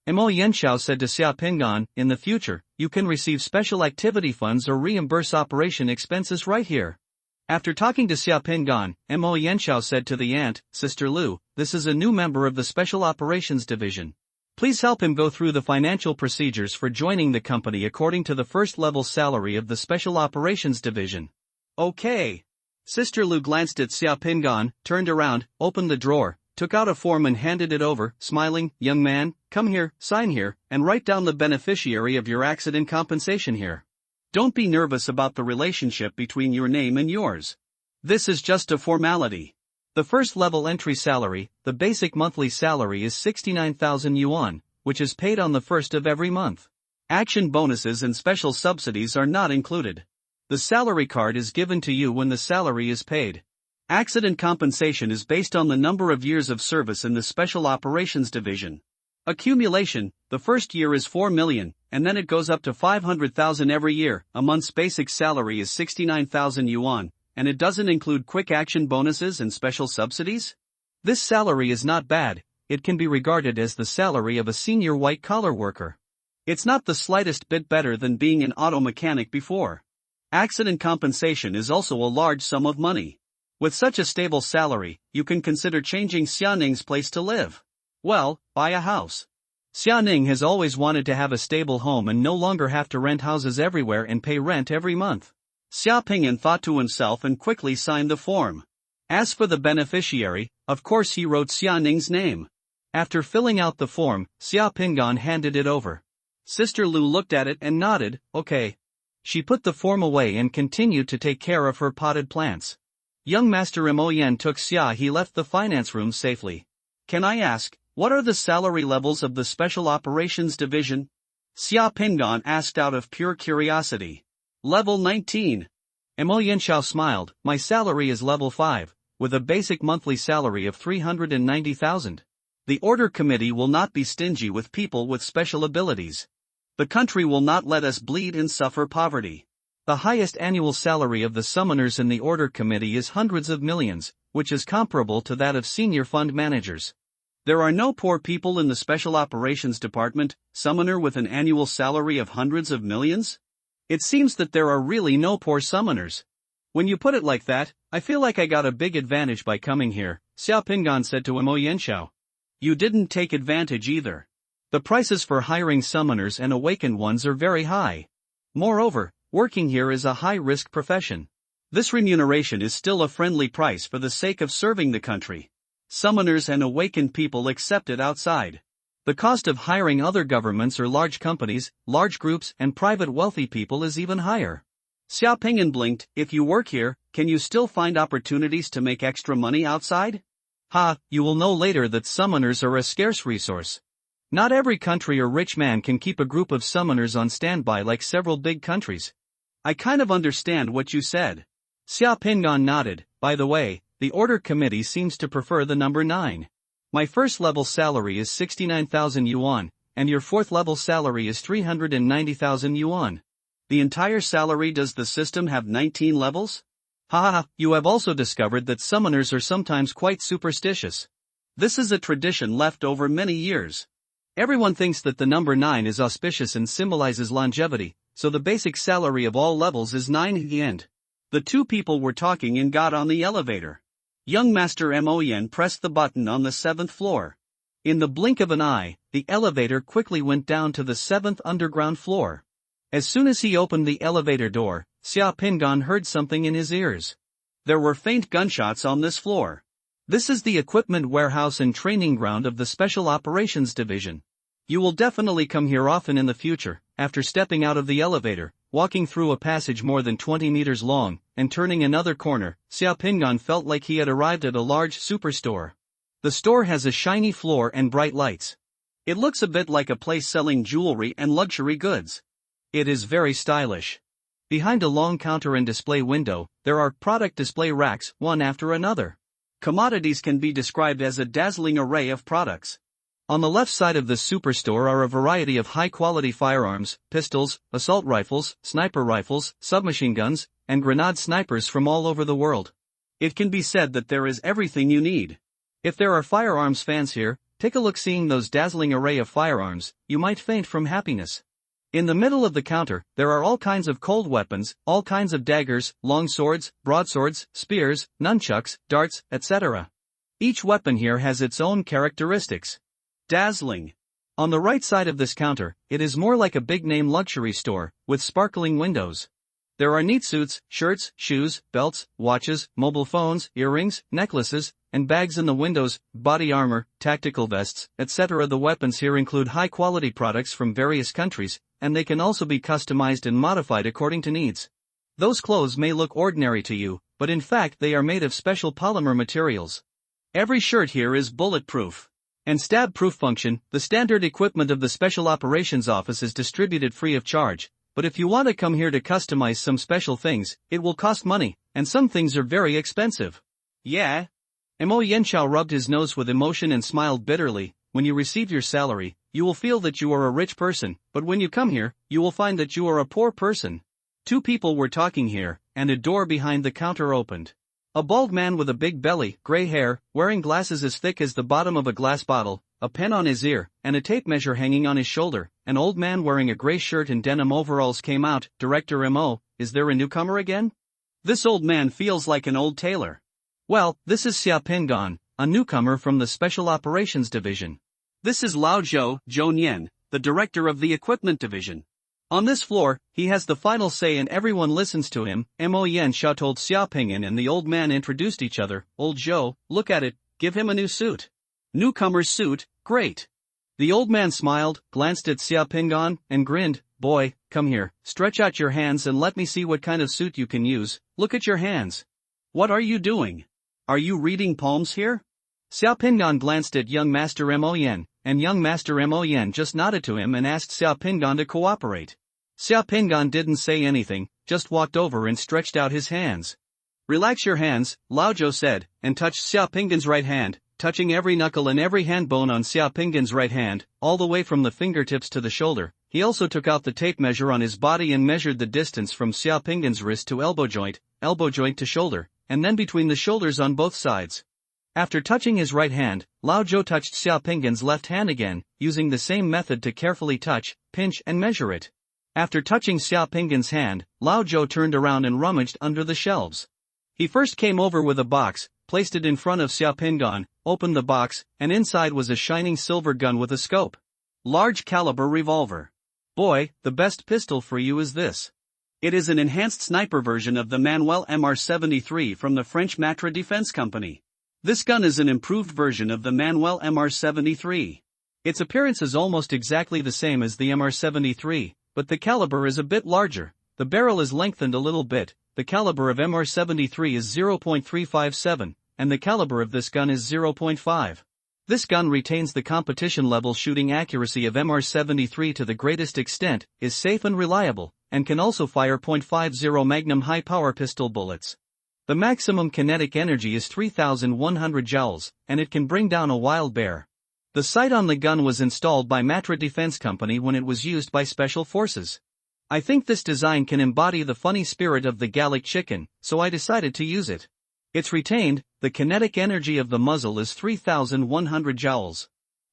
Mo Yanxiao said to Xiao Pingan, "In the future, you can receive special activity funds or reimburse operation expenses right here." After talking to Xiao Pingan, Mo Yanxiao said to the aunt, "Sister Lu, this is a new member of the Special Operations Division. Please help him go through the financial procedures for joining the company according to the first-level salary of the Special Operations Division." "Okay." Sister Lu glanced at Xiao Pingan, turned around, opened the drawer, took out a form and handed it over, smiling. "Young man, come here, sign here, and write down the beneficiary of your accident compensation here. Don't be nervous about the relationship between your name and yours. This is just a formality. The first-level entry salary, the basic monthly salary is 69,000 yuan, which is paid on the first of every month. Action bonuses and special subsidies are not included. The salary card is given to you when the salary is paid. Accident compensation is based on the number of years of service in the Special Operations Division. Accumulation, the first year is 4 million, and then it goes up to 500,000 every year. A month's basic salary is 69,000 yuan, and it doesn't include quick action bonuses and special subsidies? This salary is not bad. It can be regarded as the salary of a senior white-collar worker. It's not the slightest bit better than being an auto mechanic before. Accident compensation is also a large sum of money. With such a stable salary, you can consider changing Xianing's place to live. Well, buy a house. Xianing has always wanted to have a stable home and no longer have to rent houses everywhere and pay rent every month. Xia Ping'an thought to himself and quickly signed the form. As for the beneficiary, of course he wrote Xianing's name. After filling out the form, Xia Ping'an handed it over. Sister Lu looked at it and nodded, okay. She put the form away and continued to take care of her potted plants. Young Master Mo Yan took Xia. He left the finance room safely. Can I ask, what are the salary levels of the Special Operations Division? Xia Ping'an asked out of pure curiosity. Level 19. Mo Yanshao smiled. My salary is level 5, with a basic monthly salary of 390,000. The Order Committee will not be stingy with people with special abilities. The country will not let us bleed and suffer poverty. The highest annual salary of the summoners in the Order Committee is hundreds of millions, which is comparable to that of senior fund managers. There are no poor people in the Special Operations Department, summoner with an annual salary of hundreds of millions? It seems that there are really no poor summoners. When you put it like that, I feel like I got a big advantage by coming here, Xia Ping'an said to Mo Yanshao. You didn't take advantage either. The prices for hiring summoners and awakened ones are very high. Moreover, working here is a high-risk profession. This remuneration is still a friendly price for the sake of serving the country. Summoners and awakened people accept it outside. The cost of hiring other governments or large companies, large groups and private wealthy people is even higher. Xia Ping'an blinked. If you work here, can you still find opportunities to make extra money outside? Ha, you will know later that summoners are a scarce resource. Not every country or rich man can keep a group of summoners on standby like several big countries. I kind of understand what you said. Xia Ping'an nodded. By the way, the Order Committee seems to prefer the number 9. My first level salary is 69,000 yuan, and your fourth level salary is 390,000 yuan. The entire salary. Does the system have 19 levels? Ha, you have also discovered that summoners are sometimes quite superstitious. This is a tradition left over many years. Everyone thinks that the number 9 is auspicious and symbolizes longevity, so the basic salary of all levels is 9 at the end. The two people were talking and got on the elevator. Young Master Mo Yan pressed the button on the 7th floor. In the blink of an eye, the elevator quickly went down to the 7th underground floor. As soon as he opened the elevator door, Xia Ping'an heard something in his ears. There were faint gunshots on this floor. This is the equipment warehouse and training ground of the Special Operations Division. You will definitely come here often in the future. After stepping out of the elevator, walking through a passage more than 20 meters long, and turning another corner, Xia Ping'an felt like he had arrived at a large superstore. The store has a shiny floor and bright lights. It looks a bit like a place selling jewelry and luxury goods. It is very stylish. Behind a long counter and display window, there are product display racks, one after another. Commodities can be described as a dazzling array of products. On the left side of the superstore are a variety of high-quality firearms, pistols, assault rifles, sniper rifles, submachine guns, and grenade snipers from all over the world. It can be said that there is everything you need. If there are firearms fans here, take a look. Seeing those dazzling array of firearms, you might faint from happiness. In the middle of the counter, there are all kinds of cold weapons, all kinds of daggers, long swords, broadswords, spears, nunchucks, darts, etc. Each weapon here has its own characteristics. Dazzling. On the right side of this counter, it is more like a big-name luxury store, with sparkling windows. There are neat suits, shirts, shoes, belts, watches, mobile phones, earrings, necklaces, and bags in the windows, body armor, tactical vests, etc. The weapons here include high-quality products from various countries, and they can also be customized and modified according to needs. Those clothes may look ordinary to you, but in fact they are made of special polymer materials. Every shirt here is bulletproof. And stab-proof function, the standard equipment of the Special Operations Office is distributed free of charge, but if you want to come here to customize some special things, it will cost money, and some things are very expensive. Yeah? Mo Yanxiao rubbed his nose with emotion and smiled bitterly. When you receive your salary, you will feel that you are a rich person, but when you come here, you will find that you are a poor person. Two people were talking here, and a door behind the counter opened. A bald man with a big belly, gray hair, wearing glasses as thick as the bottom of a glass bottle, a pen on his ear, and a tape measure hanging on his shoulder. An old man wearing a gray shirt and denim overalls came out. Director Mo, is there a newcomer again? This old man feels like an old tailor. Well, this is Xia Pingan, a newcomer from the Special Operations Division. This is Lao Zhou, Zhou Nian, the director of the Equipment Division. On this floor, he has the final say and everyone listens to him. Mo Yanxiao told Xia Pingan, and the old man introduced each other. Old Zhou, look at it, give him a new suit. Newcomer's suit, great. The old man smiled, glanced at Xia Pingan, and grinned. Boy, come here, stretch out your hands and let me see what kind of suit you can use. Look at your hands. What are you doing? Are you reading palms here? Xia Pingan glanced at young Master Mo Yan, and young Master Mo Yan just nodded to him and asked Xia Pingan to cooperate. Xia Pingan didn't say anything, just walked over and stretched out his hands. Relax your hands, Lao Zhou said, and touched Xia Pingan's right hand, touching every knuckle and every hand bone on Xia Pingan's right hand, all the way from the fingertips to the shoulder. He also took out the tape measure on his body and measured the distance from Xia Pingan's wrist to elbow joint to shoulder, and then between the shoulders on both sides. After touching his right hand, Lao Zhou touched Xia Pingan's left hand again, using the same method to carefully touch, pinch and measure it. After touching Xia Pingan's hand, Lao Zhou turned around and rummaged under the shelves. He first came over with a box, placed it in front of Xia Pingan, opened the box, and inside was a shining silver gun with a scope. Large caliber revolver. Boy, the best pistol for you is this. It is an enhanced sniper version of the Manuel MR73 from the French Matra Defense Company. This gun is an improved version of the Manuel MR73. Its appearance is almost exactly the same as the MR73, but the caliber is a bit larger. The barrel is lengthened a little bit. The caliber of MR73 is 0.357, and the caliber of this gun is 0.5. This gun retains the competition level shooting accuracy of MR73 to the greatest extent, is safe and reliable, and can also fire .50 Magnum high-power pistol bullets. The maximum kinetic energy is 3,100 joules, and it can bring down a wild bear. The sight on the gun was installed by Matra Defense Company when it was used by Special Forces. I think this design can embody the funny spirit of the Gallic chicken, so I decided to use it. It's retained, the kinetic energy of the muzzle is 3,100 joules.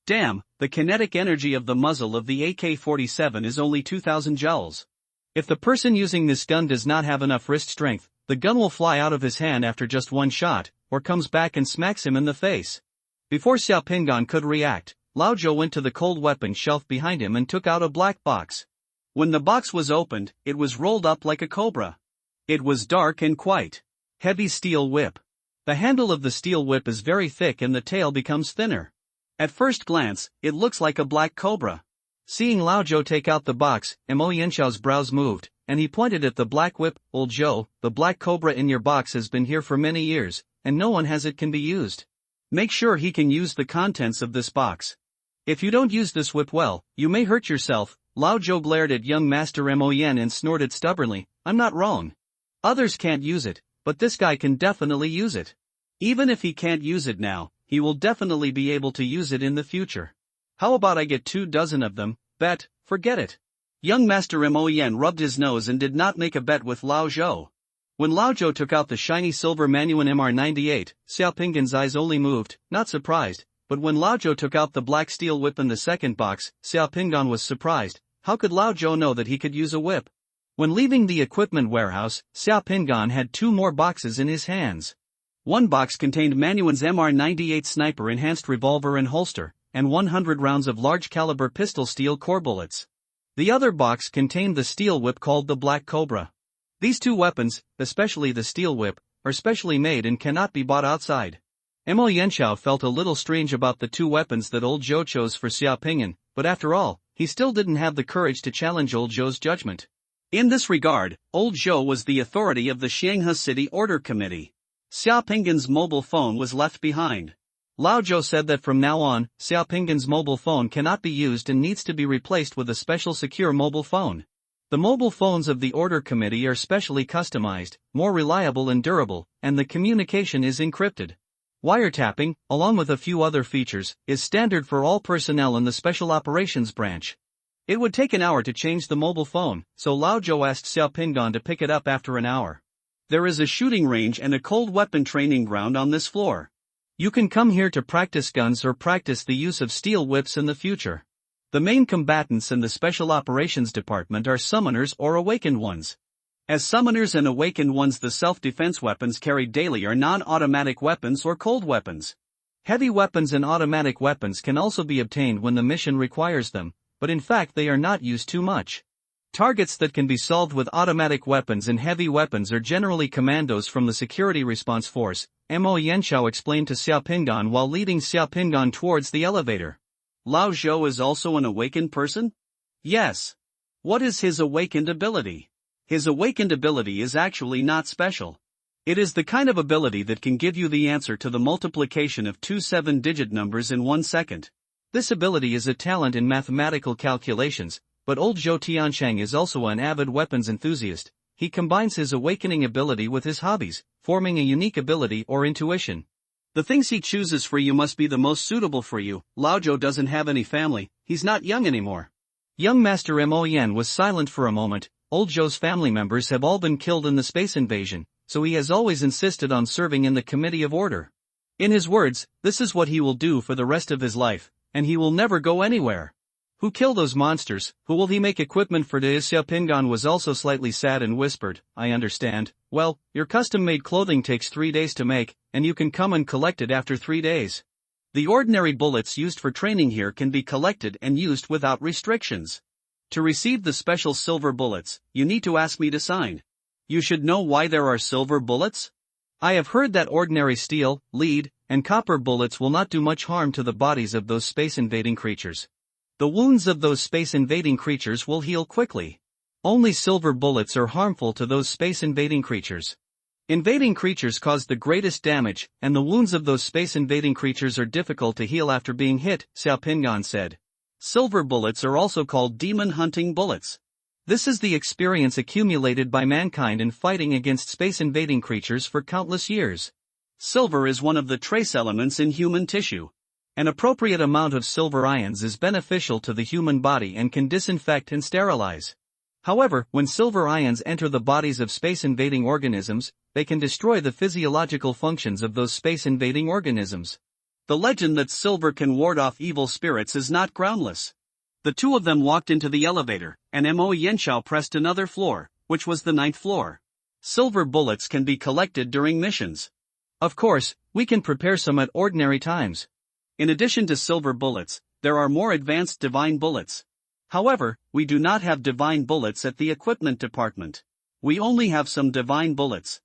Damn, the kinetic energy of the muzzle of the AK-47 is only 2,000 joules. If the person using this gun does not have enough wrist strength, the gun will fly out of his hand after just one shot, or comes back and smacks him in the face. Before Xia Pingan could react, Lao Zhou went to the cold weapon shelf behind him and took out a black box. When the box was opened, it was rolled up like a cobra. It was dark and quite heavy steel whip. The handle of the steel whip is very thick and the tail becomes thinner. At first glance, it looks like a black cobra. Seeing Lao Zhou take out the box, Mo Yanxiao's brows moved, and he pointed at the black whip. Old Zhou, the black cobra in your box has been here for many years, and no one has it can be used. Make sure he can use the contents of this box. If you don't use this whip well, you may hurt yourself. Lao Zhou glared at young Master Mo Yan and snorted stubbornly, I'm not wrong. Others can't use it, but this guy can definitely use it. Even if he can't use it now, he will definitely be able to use it in the future. How about I get 24 of them? Bet, forget it. Young Master Mo Yan rubbed his nose and did not make a bet with Lao Zhou. When Lao Zhou took out the shiny silver Manuan MR98, Xia Pingan's eyes only moved, not surprised, but when Lao Zhou took out the black steel whip in the second box, Xia Pingan was surprised. How could Lao Zhou know that he could use a whip? When leaving the equipment warehouse, Xia Pingan had 2 more boxes in his hands. One box contained Manuan's MR98 sniper enhanced revolver and holster, and 100 rounds of large caliber pistol steel core bullets. The other box contained the steel whip called the Black Cobra. These 2 weapons, especially the steel whip, are specially made and cannot be bought outside. Mo Yanxiao felt a little strange about the 2 weapons that old Zhou chose for Xia Pingan, but after all, he still didn't have the courage to challenge old Zhou's judgment. In this regard, old Zhou was the authority of the Shanghai City Order Committee. Xia Pingan's mobile phone was left behind. Lao Zhou said that from now on, Xiaopinggan's mobile phone cannot be used and needs to be replaced with a special secure mobile phone. The mobile phones of the order committee are specially customized, more reliable and durable, and the communication is encrypted. Wiretapping, along with a few other features, is standard for all personnel in the Special Operations Branch. It would take an hour to change the mobile phone, so Lao Zhou asked Xiaopinggan to pick it up after an hour. There is a shooting range and a cold weapon training ground on this floor. You can come here to practice guns or practice the use of steel whips in the future. The main combatants in the Special Operations Department are summoners or awakened ones. As summoners and awakened ones, the self-defense weapons carried daily are non-automatic weapons or cold weapons. Heavy weapons and automatic weapons can also be obtained when the mission requires them, but in fact they are not used too much. Targets that can be solved with automatic weapons and heavy weapons are generally commandos from the Security Response Force, Mo Yanxiao explained to Xiaopinggan while leading Xiaopinggan towards the elevator. Lao Zhou is also an awakened person? Yes. What is his awakened ability? His awakened ability is actually not special. It is the kind of ability that can give you the answer to the multiplication of two 7-digit numbers in 1 second. This ability is a talent in mathematical calculations, but old Zhou Tiancheng is also an avid weapons enthusiast. He combines his awakening ability with his hobbies, forming a unique ability or intuition. The things he chooses for you must be the most suitable for you. Lao Zhou doesn't have any family, he's not young anymore. Young Master Mo Yan was silent for a moment. Old Zhou's family members have all been killed in the space invasion, so he has always insisted on serving in the Committee of Order. In his words, this is what he will do for the rest of his life, and he will never go anywhere. Who kill those monsters? Who will he make equipment for? Xiaopinggan was also slightly sad and whispered, I understand. Well, your custom-made clothing takes 3 days to make, and you can come and collect it after 3 days. The ordinary bullets used for training here can be collected and used without restrictions. To receive the special silver bullets, you need to ask me to sign. You should know why there are silver bullets? I have heard that ordinary steel, lead, and copper bullets will not do much harm to the bodies of those space-invading creatures. The wounds of those space-invading creatures will heal quickly. Only silver bullets are harmful to those space-invading creatures. Invading creatures cause the greatest damage, and the wounds of those space-invading creatures are difficult to heal after being hit, Xiaopinggan said. Silver bullets are also called demon-hunting bullets. This is the experience accumulated by mankind in fighting against space-invading creatures for countless years. Silver is one of the trace elements in human tissue. An appropriate amount of silver ions is beneficial to the human body and can disinfect and sterilize. However, when silver ions enter the bodies of space-invading organisms, they can destroy the physiological functions of those space-invading organisms. The legend that silver can ward off evil spirits is not groundless. The two of them walked into the elevator, and Mo Yanxiao pressed another floor, which was the 9th floor. Silver bullets can be collected during missions. Of course, we can prepare some at ordinary times. In addition to silver bullets, there are more advanced divine bullets. However, we do not have divine bullets at the equipment department. We only have some divine bullets.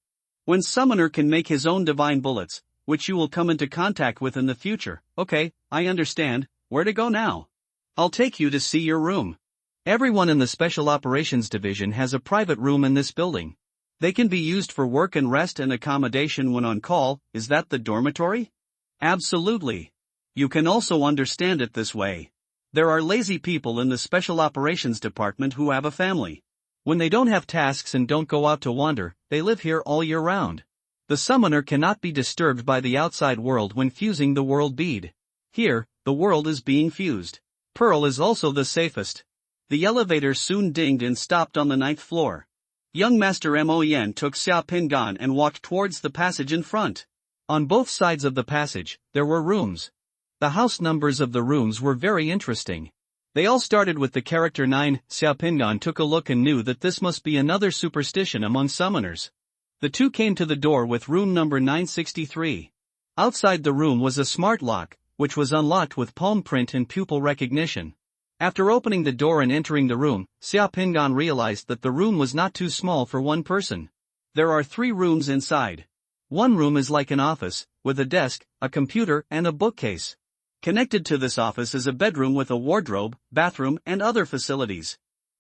When Summoner can make his own divine bullets, which you will come into contact with in the future. Okay, I understand. Where to go now? I'll take you to see your room. Everyone in the Special Operations Division has a private room in this building. They can be used for work and rest and accommodation when on call. Is that the dormitory? Absolutely. You can also understand it this way. There are lazy people in the Special Operations Department who have a family. When they don't have tasks and don't go out to wander, they live here all year round. The summoner cannot be disturbed by the outside world when fusing the world bead. Here, the world is being fused. Pearl is also the safest. The elevator soon dinged and stopped on the 9th floor. Young Master Mo Yan took Xiaopinggan and walked towards the passage in front. On both sides of the passage, there were rooms. The house numbers of the rooms were very interesting. They all started with the character 9. Xiaopinggan took a look and knew that this must be another superstition among summoners. The two came to the door with room number 963. Outside the room was a smart lock, which was unlocked with palm print and pupil recognition. After opening the door and entering the room, Xiaopinggan realized that the room was not too small for one person. There are 3 rooms inside. One room is like an office, with a desk, a computer, and a bookcase. Connected to this office is a bedroom with a wardrobe, bathroom, and other facilities.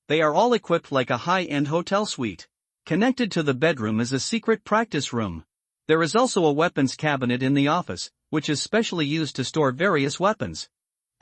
They are all equipped like a high-end hotel suite. Connected to the bedroom is a secret practice room. There is also a weapons cabinet in the office, which is specially used to store various weapons.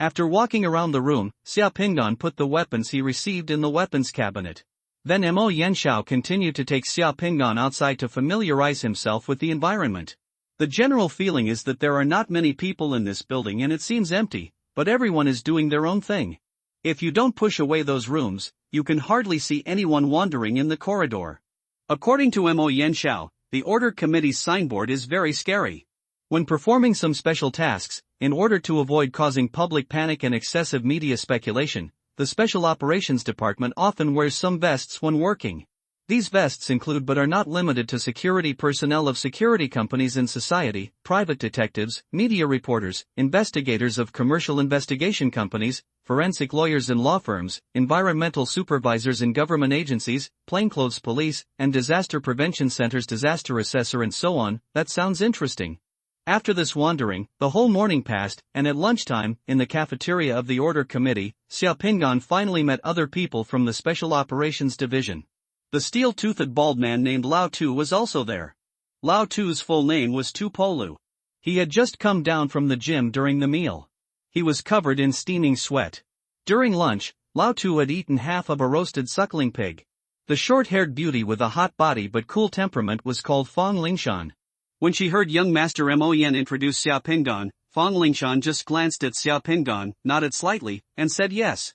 After walking around the room, Xiaopinggan put the weapons he received in the weapons cabinet. Then Mo Yanxiao continued to take Xiaopinggan outside to familiarize himself with the environment. The general feeling is that there are not many people in this building and it seems empty, but everyone is doing their own thing. If you don't push away those rooms, you can hardly see anyone wandering in the corridor. According to Mo Yanxiao, the order committee's signboard is very scary. When performing some special tasks, in order to avoid causing public panic and excessive media speculation, the Special Operations Department often wears some vests when working. These vests include but are not limited to security personnel of security companies in society, private detectives, media reporters, investigators of commercial investigation companies, forensic lawyers in law firms, environmental supervisors in government agencies, plainclothes police, and disaster prevention centers, disaster assessor, and so on. That sounds interesting. After this wandering, the whole morning passed, and at lunchtime, in the cafeteria of the Order Committee, Xiaopinggan finally met other people from the Special Operations Division. The steel-toothed bald man named Lao Tu was also there. Lao Tu's full name was Tu Polu. He had just come down from the gym during the meal. He was covered in steaming sweat. During lunch, Lao Tu had eaten half of a roasted suckling pig. The short-haired beauty with a hot body but cool temperament was called Fong Lingshan. When she heard young Master Mo Yan introduce Xiaopinggan, Fong Lingshan just glanced at Xiaopinggan, nodded slightly, and said yes.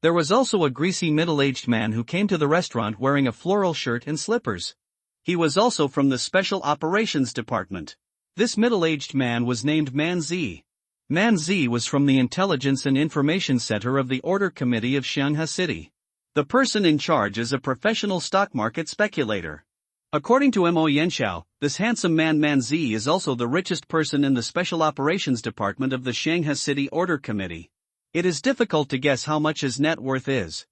There was also a greasy middle-aged man who came to the restaurant wearing a floral shirt and slippers. He was also from the Special Operations Department. This middle-aged man was named Man Zi. Man Zi was from the Intelligence and Information Center of the Order Committee of Xianghe City. The person in charge is a professional stock market speculator. According to Mo Yanxiao, this handsome Man Zi is also the richest person in the Special Operations Department of the Xianghe City Order Committee. It is difficult to guess how much his net worth is.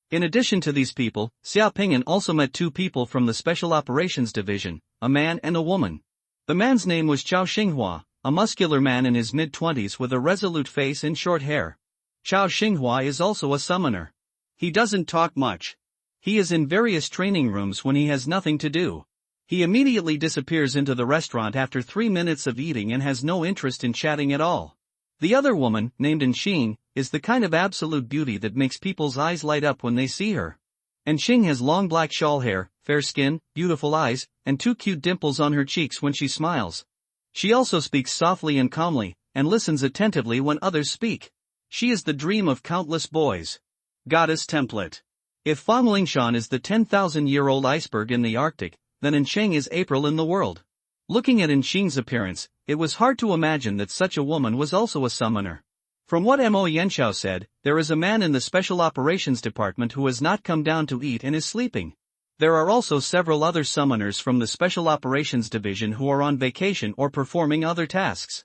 In addition to these people, Xiaopinggan also met two people from the Special Operations Division, a man and a woman. The man's name was Chao Xinghua, a muscular man in his mid-20s with a resolute face and short hair. Chao Xinghua is also a summoner. He doesn't talk much. He is in various training rooms when he has nothing to do. He immediately disappears into the restaurant after 3 minutes of eating and has no interest in chatting at all. The other woman, named Enxing, is the kind of absolute beauty that makes people's eyes light up when they see her. Enxing has long black shawl hair, fair skin, beautiful eyes, and 2 cute dimples on her cheeks when she smiles. She also speaks softly and calmly, and listens attentively when others speak. She is the dream of countless boys. Goddess template. If Fong Lingshan is the 10,000-year-old iceberg in the Arctic, then Enxing is April in the world. Looking at Enxing's appearance, it was hard to imagine that such a woman was also a summoner. From what Mo Yanxiao said, there is a man in the Special Operations Department who has not come down to eat and is sleeping. There are also several other summoners from the Special Operations Division who are on vacation or performing other tasks.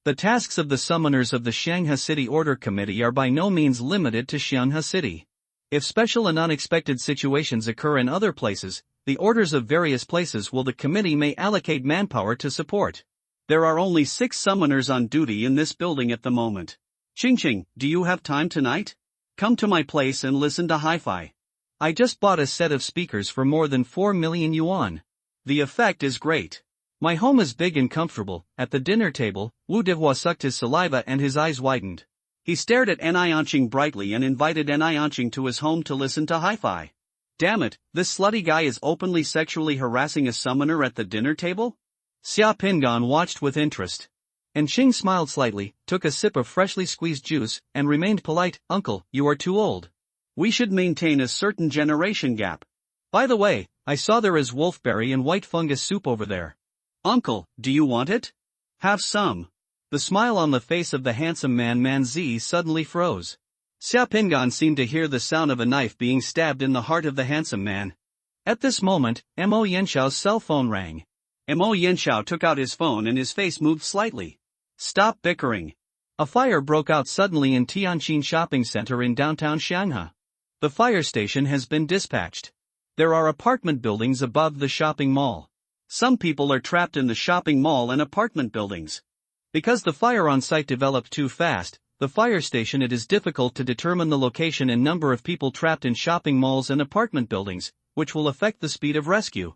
The tasks of the summoners of the Xianghe City Order Committee are by no means limited to Xianghe City. If special and unexpected situations occur in other places, the orders of various places will the committee may allocate manpower to support. There are only 6 summoners on duty in this building at the moment. Qingqing, do you have time tonight? Come to my place and listen to hi-fi. I just bought a set of speakers for more than 4 million yuan. The effect is great. My home is big and comfortable. At the dinner table, Wu Dihua sucked his saliva and his eyes widened. He stared at Yanqing brightly and invited Yanqing to his home to listen to hi-fi. Damn it, this slutty guy is openly sexually harassing a summoner at the dinner table? Xiaopinggan watched with interest. Enxing smiled slightly, took a sip of freshly squeezed juice, and remained polite. Uncle, you are too old. We should maintain a certain generation gap. By the way, I saw there is wolfberry and white fungus soup over there. Uncle, do you want it? Have some. The smile on the face of the handsome Man Zi suddenly froze. Xiaopinggan seemed to hear the sound of a knife being stabbed in the heart of the handsome man. At this moment, Mo Yanxiao's cell phone rang. Mo Yanxiao took out his phone and his face moved slightly. Stop bickering. A fire broke out suddenly in Tianjin Shopping Center in downtown Shanghai. The fire station has been dispatched. There are apartment buildings above the shopping mall. Some people are trapped in the shopping mall and apartment buildings. Because the fire on site developed too fast, the fire station it is difficult to determine the location and number of people trapped in shopping malls and apartment buildings, which will affect the speed of rescue.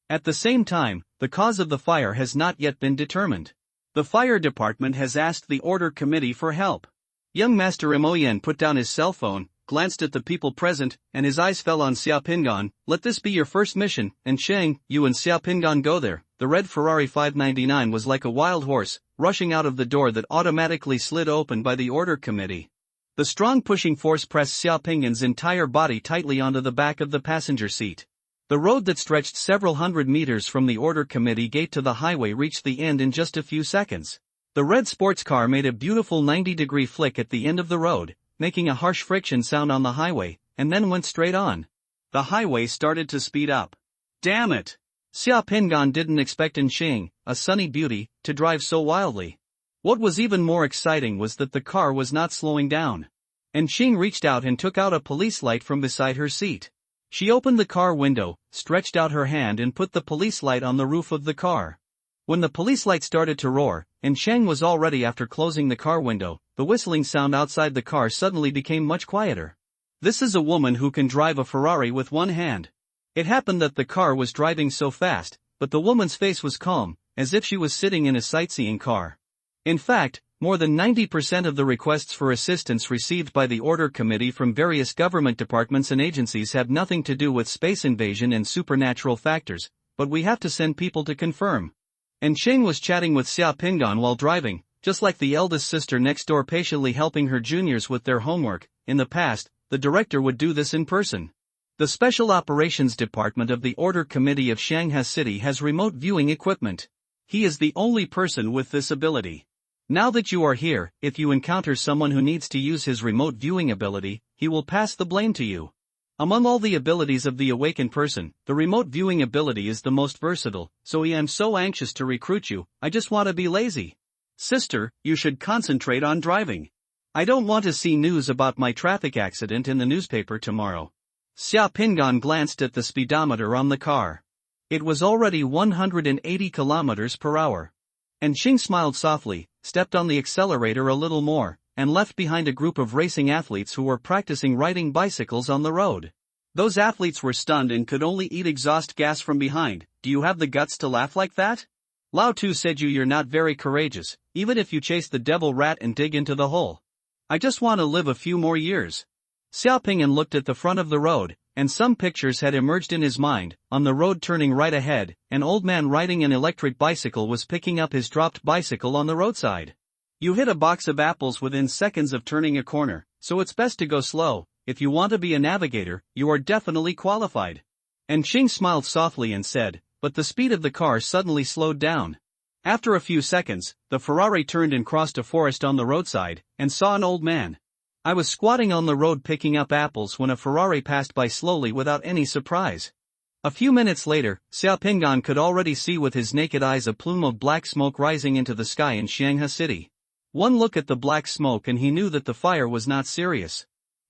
At the same time, the cause of the fire has not yet been determined. The fire department has asked the order committee for help. Young Master Moyen put down his cell phone, glanced at the people present, and his eyes fell on Xiaopingan. Let this be your first mission, and Sheng, you and Xiaopingan go there. The red Ferrari 599 was like a wild horse, rushing out of the door that automatically slid open by the order committee. The strong pushing force pressed Xiaopingan's entire body tightly onto the back of the passenger seat. The road that stretched several hundred meters from the order committee gate to the highway reached the end in just a few seconds. The red sports car made a beautiful 90-degree flick at the end of the road, making a harsh friction sound on the highway, and then went straight on. The highway started to speed up. Damn it! Xiaopingan didn't expect Enxing, a sunny beauty, to drive so wildly. What was even more exciting was that the car was not slowing down. Enxing reached out and took out a police light from beside her seat. She opened the car window, stretched out her hand and put the police light on the roof of the car. When the police light started to roar, and Sheng was all ready after closing the car window, the whistling sound outside the car suddenly became much quieter. This is a woman who can drive a Ferrari with one hand. It happened that the car was driving so fast, but the woman's face was calm, as if she was sitting in a sightseeing car. In fact, more than 90% of the requests for assistance received by the Order Committee from various government departments and agencies have nothing to do with space invasion and supernatural factors, but we have to send people to confirm. And Sheng was chatting with Xiaopingan while driving, just like the eldest sister next door patiently helping her juniors with their homework. In the past, the director would do this in person. The Special Operations Department of the Order Committee of Shanghai City has remote viewing equipment. He is the only person with this ability. Now that you are here, if you encounter someone who needs to use his remote viewing ability, he will pass the blame to you. Among all the abilities of the awakened person, the remote viewing ability is the most versatile, so I am so anxious to recruit you. I just want to be lazy. Sister, you should concentrate on driving. I don't want to see news about my traffic accident in the newspaper tomorrow. Xiaopingan glanced at the speedometer on the car. It was already 180 kilometers per hour. And Xing smiled softly, stepped on the accelerator a little more, and left behind a group of racing athletes who were practicing riding bicycles on the road. Those athletes were stunned and could only eat exhaust gas from behind. Do you have the guts to laugh like that? Lao Tu said you're not very courageous, even if you chase the devil rat and dig into the hole. I just want to live a few more years. Xiaopingan looked at the front of the road, and some pictures had emerged in his mind. On the road turning right ahead, an old man riding an electric bicycle was picking up his dropped bicycle on the roadside. You hit a box of apples within seconds of turning a corner, so it's best to go slow. If you want to be a navigator, you are definitely qualified. And Xing smiled softly and said, but the speed of the car suddenly slowed down. After a few seconds, the Ferrari turned and crossed a forest on the roadside, and saw an old man. I was squatting on the road picking up apples when a Ferrari passed by slowly without any surprise. A few minutes later, Xiaopingan could already see with his naked eyes a plume of black smoke rising into the sky in Shanghai City. One look at the black smoke and he knew that the fire was not serious.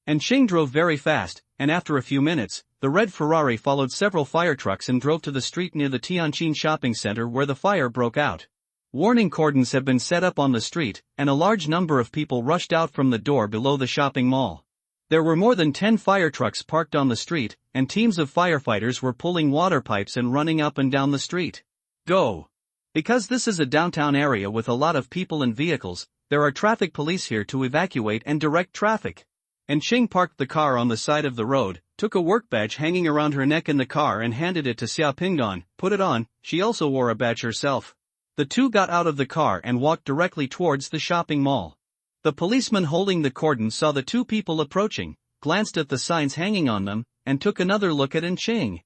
And Xing drove very fast, and after a few minutes, the red Ferrari followed several fire trucks and drove to the street near the Tianjin shopping center where the fire broke out. Warning cordons have been set up on the street, and a large number of people rushed out from the door below the shopping mall. There were more than 10 fire trucks parked on the street, and teams of firefighters were pulling water pipes and running up and down the street. Go! Because this is a downtown area with a lot of people and vehicles, there are traffic police here to evacuate and direct traffic. And Xing parked the car on the side of the road, took a work badge hanging around her neck in the car and handed it to Xiaopingan. Put it on. She also wore a badge herself. The two got out of the car and walked directly towards the shopping mall. The policeman holding the cordon saw the two people approaching, glanced at the signs hanging on them, and took another look at Enxing.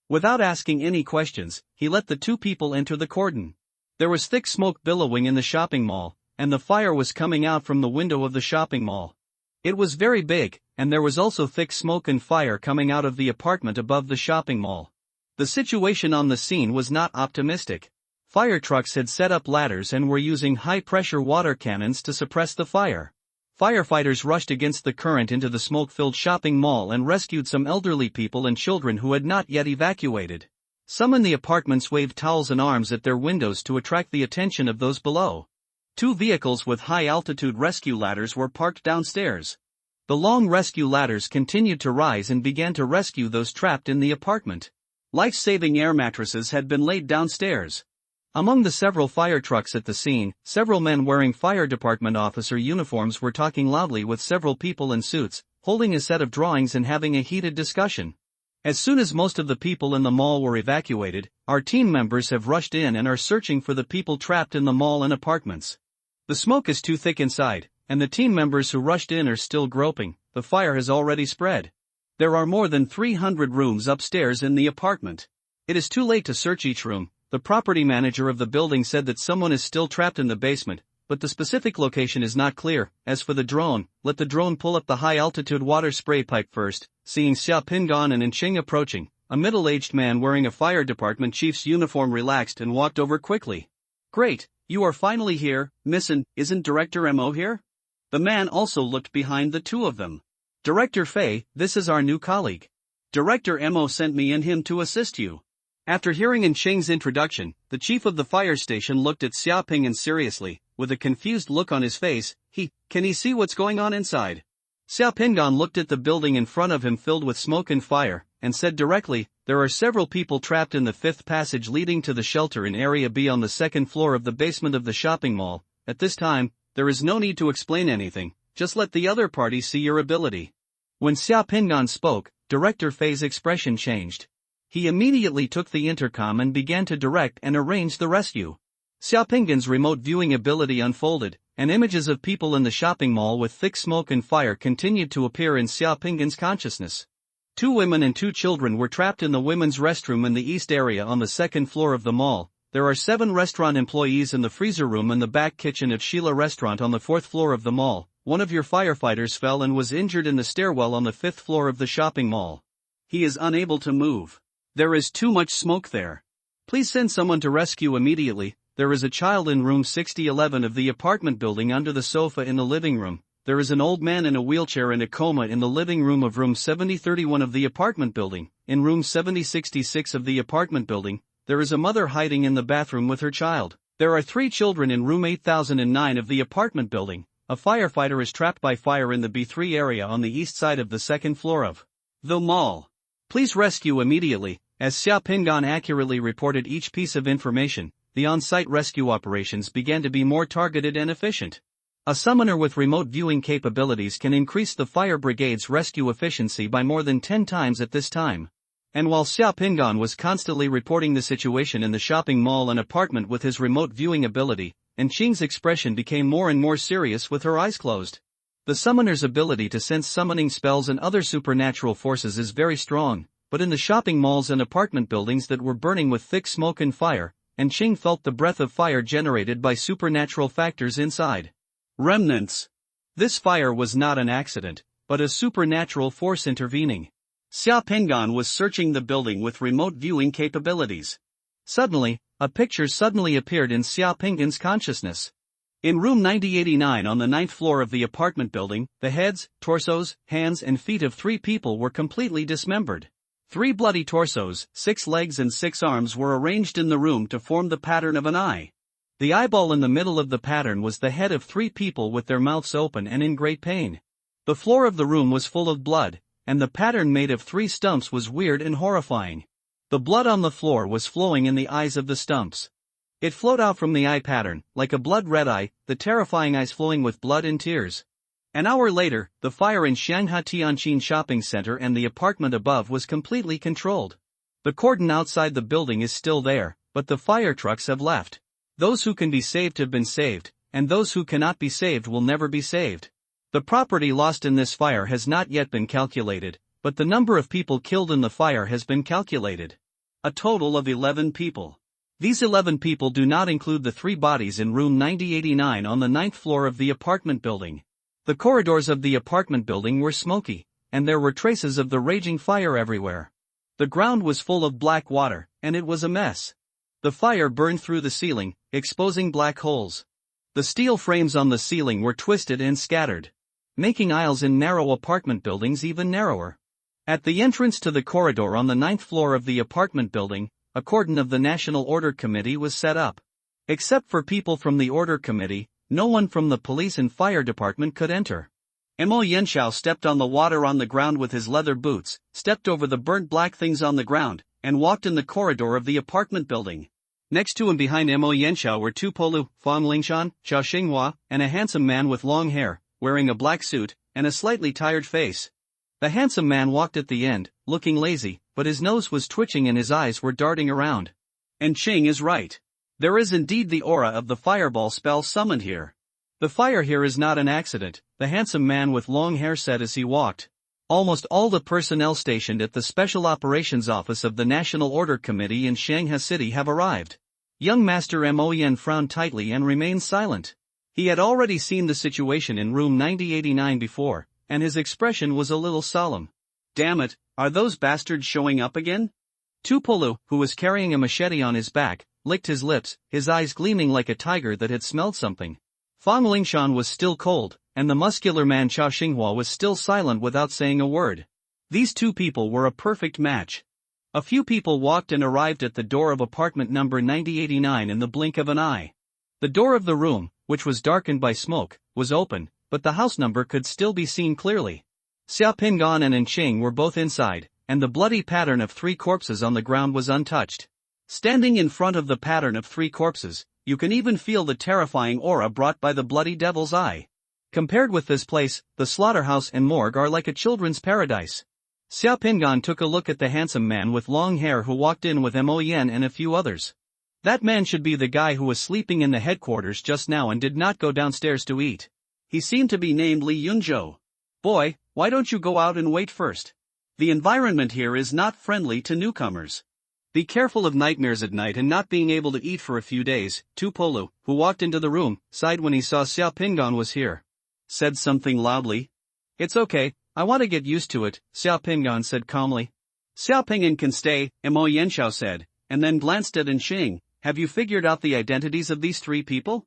Without asking any questions, he let the two people enter the cordon. There was thick smoke billowing in the shopping mall, and the fire was coming out from the window of the shopping mall. It was very big, and there was also thick smoke and fire coming out of the apartment above the shopping mall. The situation on the scene was not optimistic. Fire trucks had set up ladders and were using high-pressure water cannons to suppress the fire. Firefighters rushed against the current into the smoke-filled shopping mall and rescued some elderly people and children who had not yet evacuated. Some in the apartments waved towels and arms at their windows to attract the attention of those below. 2 vehicles with high-altitude rescue ladders were parked downstairs. The long rescue ladders continued to rise and began to rescue those trapped in the apartment. Life-saving air mattresses had been laid downstairs. Among the several fire trucks at the scene, several men wearing fire department officer uniforms were talking loudly with several people in suits, holding a set of drawings and having a heated discussion. As soon as most of the people in the mall were evacuated, our team members have rushed in and are searching for the people trapped in the mall and apartments. The smoke is too thick inside, and the team members who rushed in are still groping. The fire has already spread. There are more than 300 rooms upstairs in the apartment. It is too late to search each room. The property manager of the building said that someone is still trapped in the basement, but the specific location is not clear. As for the drone, let the drone pull up the high-altitude water spray pipe first. Seeing Xia Pingan and Ching approaching, a middle-aged man wearing a fire department chief's uniform relaxed and walked over quickly. "Great, you are finally here, Missin. Isn't Director Mo here?" The man also looked behind the two of them. "Director Fei, this is our new colleague. Director Mo sent me and him to assist you." After hearing in Ching's introduction, the chief of the fire station looked at Xia Pingan seriously, with a confused look on his face. Can he see what's going on inside? Xia Pingan looked at the building in front of him filled with smoke and fire, and said directly, "There are several people trapped in the fifth passage leading to the shelter in Area B on the second floor of the basement of the shopping mall. At this time, there is no need to explain anything, just let the other party see your ability." When Xia Pingan spoke, Director Fei's expression changed. He immediately took the intercom and began to direct and arrange the rescue. Xia Pingan's remote viewing ability unfolded, and images of people in the shopping mall with thick smoke and fire continued to appear in Xia Pingan's consciousness. 2 women and 2 children were trapped in the women's restroom in the east area on the second floor of the mall. There are 7 restaurant employees in the freezer room and the back kitchen of Sheila Restaurant on the 4th floor of the mall. One of your firefighters fell and was injured in the stairwell on the 5th floor of the shopping mall. He is unable to move. There is too much smoke there. Please send someone to rescue immediately. There is a child in room 6011 of the apartment building under the sofa in the living room. There is an old man in a wheelchair in a coma in the living room of room 7031 of the apartment building. In room 7066 of the apartment building, there is a mother hiding in the bathroom with her child. There are 3 children in room 8009 of the apartment building. A firefighter is trapped by fire in the B3 area on the east side of the second floor of the mall. Please rescue immediately. As Xia Pingan accurately reported each piece of information, the on-site rescue operations began to be more targeted and efficient. A summoner with remote viewing capabilities can increase the fire brigade's rescue efficiency by more than 10 times at this time. And while Xia Pingan was constantly reporting the situation in the shopping mall and apartment with his remote viewing ability, and Qing's expression became more and more serious with her eyes closed. The summoner's ability to sense summoning spells and other supernatural forces is very strong. But in the shopping malls and apartment buildings that were burning with thick smoke and fire, and Qing felt the breath of fire generated by supernatural factors inside. Remnants. This fire was not an accident, but a supernatural force intervening. Xia Pingan was searching the building with remote viewing capabilities. Suddenly, a picture suddenly appeared in Xia Pingan's consciousness. In room 9089 on the 9th floor of the apartment building, the heads, torsos, hands and feet of 3 people were completely dismembered. 3 bloody torsos, 6 legs and 6 arms were arranged in the room to form the pattern of an eye. The eyeball in the middle of the pattern was the head of 3 people with their mouths open and in great pain. The floor of the room was full of blood, and the pattern made of 3 stumps was weird and horrifying. The blood on the floor was flowing in the eyes of the stumps. It flowed out from the eye pattern, like a blood-red eye, the terrifying eyes flowing with blood and tears. An hour later, the fire in Shanghai Tianjin shopping center and the apartment above was completely controlled. The cordon outside the building is still there, but the fire trucks have left. Those who can be saved have been saved, and those who cannot be saved will never be saved. The property lost in this fire has not yet been calculated, but the number of people killed in the fire has been calculated. A total of 11 people. These 11 people do not include the 3 bodies in room 9089 on the 9th floor of the apartment building. The corridors of the apartment building were smoky, and there were traces of the raging fire everywhere. The ground was full of black water, and it was a mess. The fire burned through the ceiling, exposing black holes. The steel frames on the ceiling were twisted and scattered, making aisles in narrow apartment buildings even narrower. At the entrance to the corridor on the 9th floor of the apartment building, a cordon of the National Order Committee was set up. Except for people from the Order Committee, no one from the police and fire department could enter. Mo Yenshao stepped on the water on the ground with his leather boots, stepped over the burnt black things on the ground, and walked in the corridor of the apartment building. Next to and behind Mo Yanxiao were Tu Polu, Fang Lingshan, Xiao Xinghua, and a handsome man with long hair, wearing a black suit, and a slightly tired face. The handsome man walked at the end, looking lazy, but his nose was twitching and his eyes were darting around. And Ching is right. There is indeed the aura of the fireball spell summoned here. The fire here is not an accident, the handsome man with long hair said as he walked. Almost all the personnel stationed at the Special Operations Office of the National Order Committee in Shanghai City have arrived. Young Master Mo Yen frowned tightly and remained silent. He had already seen the situation in room 9089 before, and his expression was a little solemn. Damn it, are those bastards showing up again? Tupolu, who was carrying a machete on his back, licked his lips, his eyes gleaming like a tiger that had smelled something. Fang Lingshan was still cold, and the muscular man Xiao Xinghua was still silent without saying a word. These two people were a perfect match. A few people walked and arrived at the door of apartment number 9089 in the blink of an eye. The door of the room, which was darkened by smoke, was open, but the house number could still be seen clearly. Xia Pingan and Ching were both inside, and the bloody pattern of 3 corpses on the ground was untouched. Standing in front of the pattern of 3 corpses, you can even feel the terrifying aura brought by the bloody devil's eye. Compared with this place, the slaughterhouse and morgue are like a children's paradise. Xia Pingan took a look at the handsome man with long hair who walked in with Mo Yen and a few others. That man should be the guy who was sleeping in the headquarters just now and did not go downstairs to eat. He seemed to be named Li Yunzhou. Boy, why don't you go out and wait first? The environment here is not friendly to newcomers. Be careful of nightmares at night and not being able to eat for a few days. Tupolu, who walked into the room, sighed when he saw Xia Pingan was here. Said something loudly. It's okay, I want to get used to it, Xia Pingan said calmly. Xia Pingan can stay, Mo Yanxiao said, and then glanced at Xing. Have you figured out the identities of these 3 people?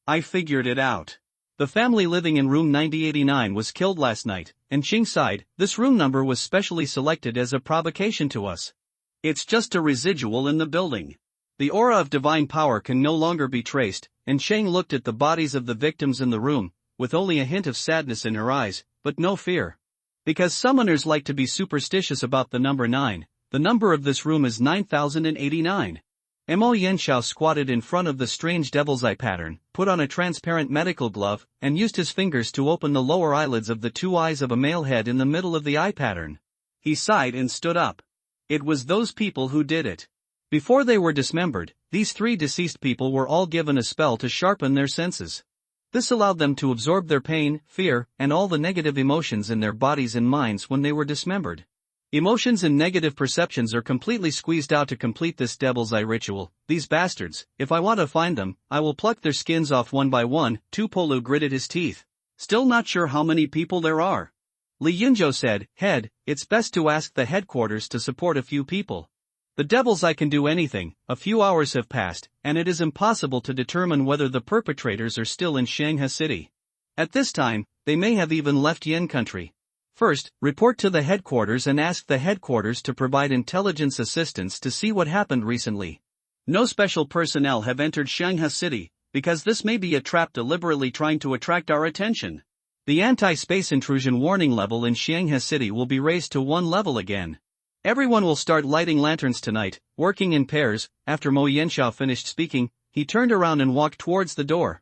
I figured it out. The family living in room 9089 was killed last night, and Xing sighed. This room number was specially selected as a provocation to us. It's just a residual in the building. The aura of divine power can no longer be traced, and Xing looked at the bodies of the victims in the room, with only a hint of sadness in her eyes, but no fear. Because summoners like to be superstitious about the number 9, the number of this room is 9089. Mo Yanxiao squatted in front of the strange devil's eye pattern, put on a transparent medical glove, and used his fingers to open the lower eyelids of the 2 eyes of a male head in the middle of the eye pattern. He sighed and stood up. It was those people who did it. Before they were dismembered, these 3 deceased people were all given a spell to sharpen their senses. This allowed them to absorb their pain, fear, and all the negative emotions in their bodies and minds when they were dismembered. Emotions and negative perceptions are completely squeezed out to complete this devil's eye ritual. These bastards, if I want to find them, I will pluck their skins off one by one. Tupolu gritted his teeth. Still not sure how many people there are. Li Yunzhou said, Head, it's best to ask the headquarters to support a few people. The devil's eye can do anything. A few hours have passed, and it is impossible to determine whether the perpetrators are still in Shanghai City. At this time, they may have even left Yen country. First, report to the headquarters and ask the headquarters to provide intelligence assistance to see what happened recently. No special personnel have entered Shanghai City, because this may be a trap deliberately trying to attract our attention. The anti-space intrusion warning level in Shanghai City will be raised to 1 level again. Everyone will start lighting lanterns tonight, working in pairs. After Mo Yanxiao finished speaking, he turned around and walked towards the door.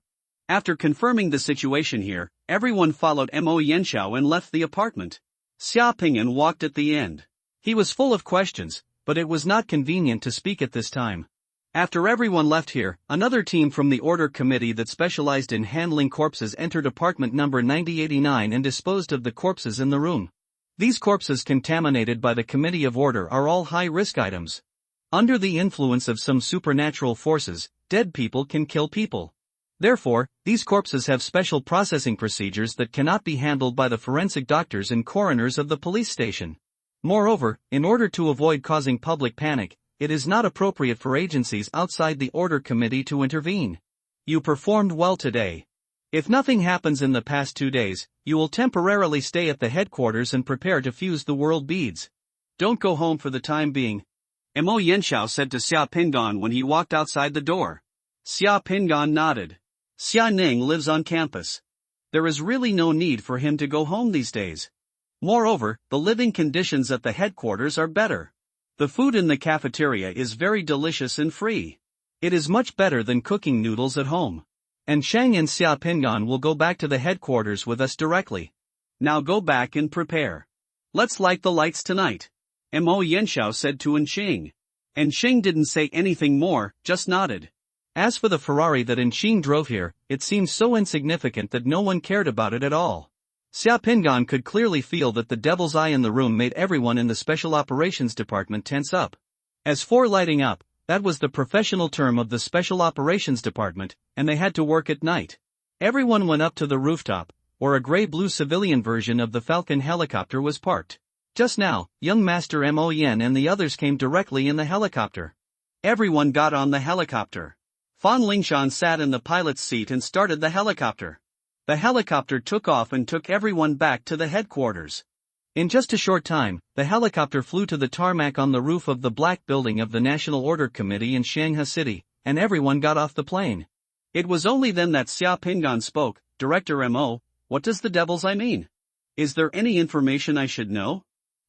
After confirming the situation here, everyone followed Mo Yanxiao and left the apartment. Xia Pingan walked at the end. He was full of questions, but it was not convenient to speak at this time. After everyone left here, another team from the order committee that specialized in handling corpses entered apartment number 9089 and disposed of the corpses in the room. These corpses contaminated by the committee of order are all high-risk items. Under the influence of some supernatural forces, dead people can kill people. Therefore, these corpses have special processing procedures that cannot be handled by the forensic doctors and coroners of the police station. Moreover, in order to avoid causing public panic, it is not appropriate for agencies outside the order committee to intervene. You performed well today. If nothing happens in the past 2 days, you will temporarily stay at the headquarters and prepare to fuse the world beads. Don't go home for the time being. Mo Yanxiao said to Xia Pingan when he walked outside the door. Xia Pingan nodded. Xia Ning lives on campus. There is really no need for him to go home these days. Moreover, the living conditions at the headquarters are better. The food in the cafeteria is very delicious and free. It is much better than cooking noodles at home. And Shang and Xia Pingan will go back to the headquarters with us directly. Now go back and prepare. Let's light the lights tonight. Mo Yanxiao said to Enxing. Enxing didn't say anything more, just nodded. As for the Ferrari that Enxing drove here, it seemed so insignificant that no one cared about it at all. Xia Pingan could clearly feel that the devil's eye in the room made everyone in the Special Operations Department tense up. As for lighting up, that was the professional term of the Special Operations Department, and they had to work at night. Everyone went up to the rooftop, where a gray-blue civilian version of the Falcon helicopter was parked. Just now, young Master Mo Yen and the others came directly in the helicopter. Everyone got on the helicopter. Fan Lingshan sat in the pilot's seat and started the helicopter. The helicopter took off and took everyone back to the headquarters. In just a short time, the helicopter flew to the tarmac on the roof of the Black Building of the National Order Committee in Shanghai City, and everyone got off the plane. It was only then that Xia Pingan spoke. Director Mo, what does the devil's eye mean? Is there any information I should know?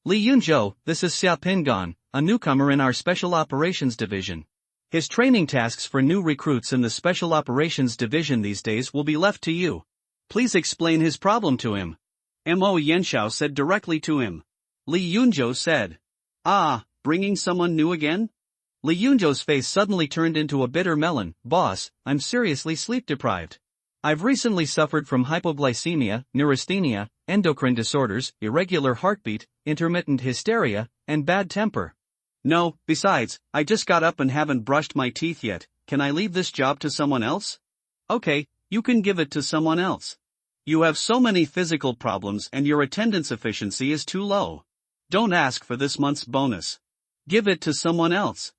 Li Yunzhou, this is Xia Pingan, a newcomer in our Special Operations Division. His training tasks for new recruits in the Special Operations Division these days will be left to you. Please explain his problem to him. Mo Yanxiao said directly to him. Li Yunzhou said. Ah, bringing someone new again? Li Yunzhou's face suddenly turned into a bitter melon. Boss, I'm seriously sleep deprived. I've recently suffered from hypoglycemia, neurasthenia, endocrine disorders, irregular heartbeat, intermittent hysteria, and bad temper. No, besides, I just got up and haven't brushed my teeth yet. Can I leave this job to someone else? Okay, you can give it to someone else. You have so many physical problems and your attendance efficiency is too low. Don't ask for this month's bonus. Give it to someone else.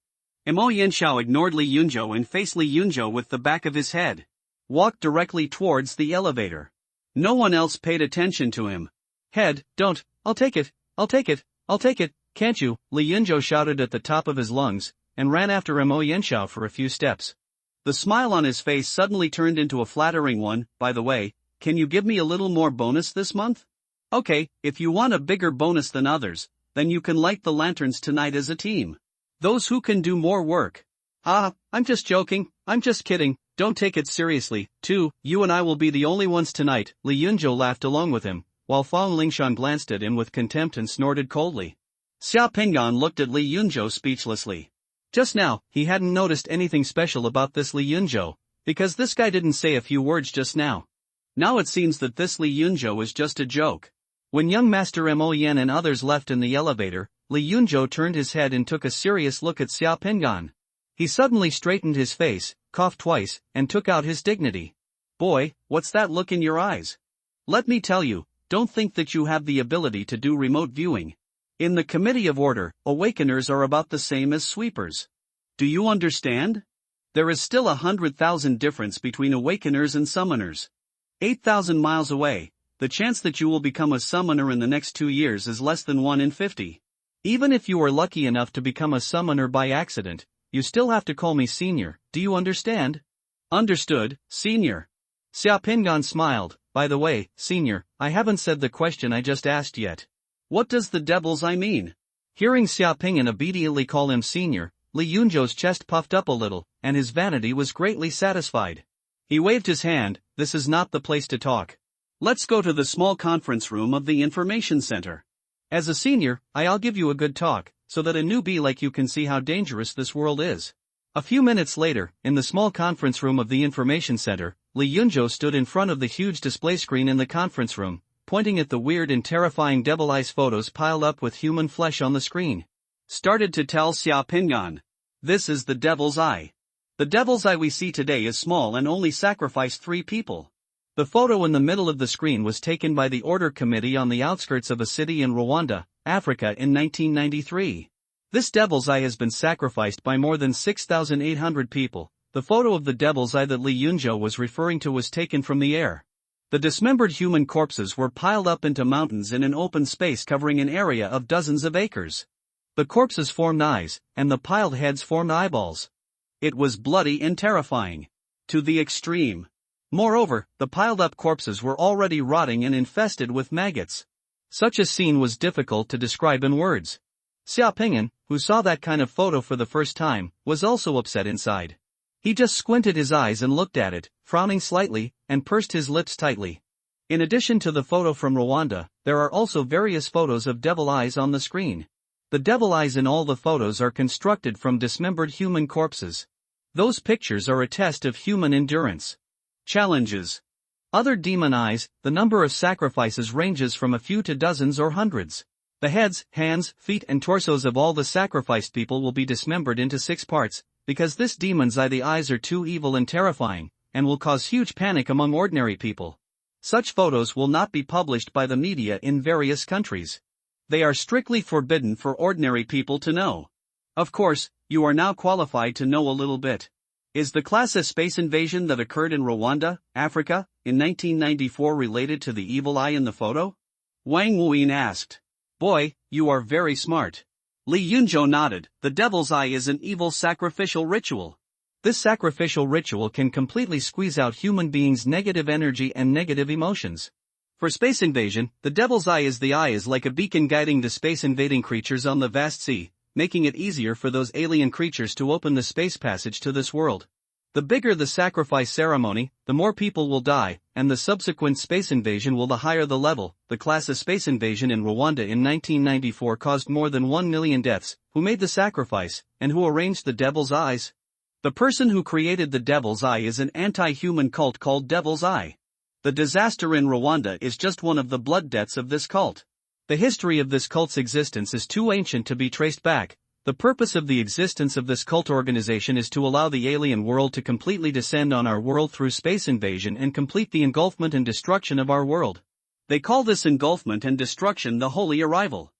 Mo Yanxiao ignored Li Yunzhou and faced Li Yunzhou with the back of his head. Walked directly towards the elevator. No one else paid attention to him. Head, don't, I'll take it, I'll take it, I'll take it, can't you? Li Yunzhou shouted at the top of his lungs, and ran after Mo Yanxiao for a few steps. The smile on his face suddenly turned into a flattering one. By the way, can you give me a little more bonus this month? Okay, if you want a bigger bonus than others, then you can light the lanterns tonight as a team. Those who can do more work. Ah, I'm just joking, I'm just kidding, don't take it seriously. Too, you and I will be the only ones tonight. Li Yunzhou laughed along with him, while Fang Lingshan glanced at him with contempt and snorted coldly. Xia Pingan looked at Li Yunzhou speechlessly. Just now, he hadn't noticed anything special about this Li Yunzhou, because this guy didn't say a few words just now. Now it seems that this Li Yunzhou is just a joke. When young Master Mo Yen and others left in the elevator, Li Yunzhou turned his head and took a serious look at Xia Pingan. He suddenly straightened his face, coughed twice, and took out his dignity. Boy, what's that look in your eyes? Let me tell you, don't think that you have the ability to do remote viewing. In the Committee of Order, awakeners are about the same as sweepers. Do you understand? There is still 100,000 difference between awakeners and summoners. 8,000 miles away, the chance that you will become a summoner in the next 2 years is less than 1 in 50. Even if you are lucky enough to become a summoner by accident, you still have to call me senior, do you understand? Understood, senior. Xia Pingan smiled. By the way, senior, I haven't said the question I just asked yet. What does the devil's eye mean? Hearing Xia Pingan obediently call him senior, Li Yunzhou's chest puffed up a little, and his vanity was greatly satisfied. He waved his hand. This is not the place to talk. Let's go to the small conference room of the information center. As a senior, I'll give you a good talk, so that a newbie like you can see how dangerous this world is. A few minutes later, in the small conference room of the information center, Li Yunzhou stood in front of the huge display screen in the conference room, pointing at the weird and terrifying devil eyes photos piled up with human flesh on the screen. Started to tell Xia Pingan. This is the devil's eye. The devil's eye we see today is small and only sacrificed 3 people. The photo in the middle of the screen was taken by the Order Committee on the outskirts of a city in Rwanda, Africa in 1993. This devil's eye has been sacrificed by more than 6,800 people. The photo of the devil's eye that Li Yunzhou was referring to was taken from the air. The dismembered human corpses were piled up into mountains in an open space covering an area of dozens of acres. The corpses formed eyes, and the piled heads formed eyeballs. It was bloody and terrifying. To the extreme. Moreover, the piled-up corpses were already rotting and infested with maggots. Such a scene was difficult to describe in words. Xia Pingan, who saw that kind of photo for the first time, was also upset inside. He just squinted his eyes and looked at it, frowning slightly, and pursed his lips tightly. In addition to the photo from Rwanda, there are also various photos of devil eyes on the screen. The devil eyes in all the photos are constructed from dismembered human corpses. Those pictures are a test of human endurance. Challenges. Other demon eyes, the number of sacrifices ranges from a few to dozens or hundreds. The heads, hands, feet and torsos of all the sacrificed people will be dismembered into 6 parts, because this demon's eye the eyes are too evil and terrifying, and will cause huge panic among ordinary people. Such photos will not be published by the media in various countries. They are strictly forbidden for ordinary people to know. Of course, you are now qualified to know a little bit. Is the class space invasion that occurred in Rwanda, Africa, in 1994 related to the evil eye in the photo? Wang Wuyin asked. Boy, you are very smart. Li Yunzhou nodded. The devil's eye is an evil sacrificial ritual. This sacrificial ritual can completely squeeze out human beings' negative energy and negative emotions. For space invasion, the devil's eye is like a beacon guiding the space invading creatures on the vast sea, making it easier for those alien creatures to open the space passage to this world. The bigger the sacrifice ceremony, the more people will die, and the subsequent space invasion will the higher the level. The class of space invasion in Rwanda in 1994 caused more than 1 million deaths. Who made the sacrifice, and who arranged the devil's eyes? The person who created the devil's eye is an anti-human cult called Devil's Eye. The disaster in Rwanda is just one of the blood debts of this cult. The history of this cult's existence is too ancient to be traced back. The purpose of the existence of this cult organization is to allow the alien world to completely descend on our world through space invasion and complete the engulfment and destruction of our world. They call this engulfment and destruction the Holy Arrival.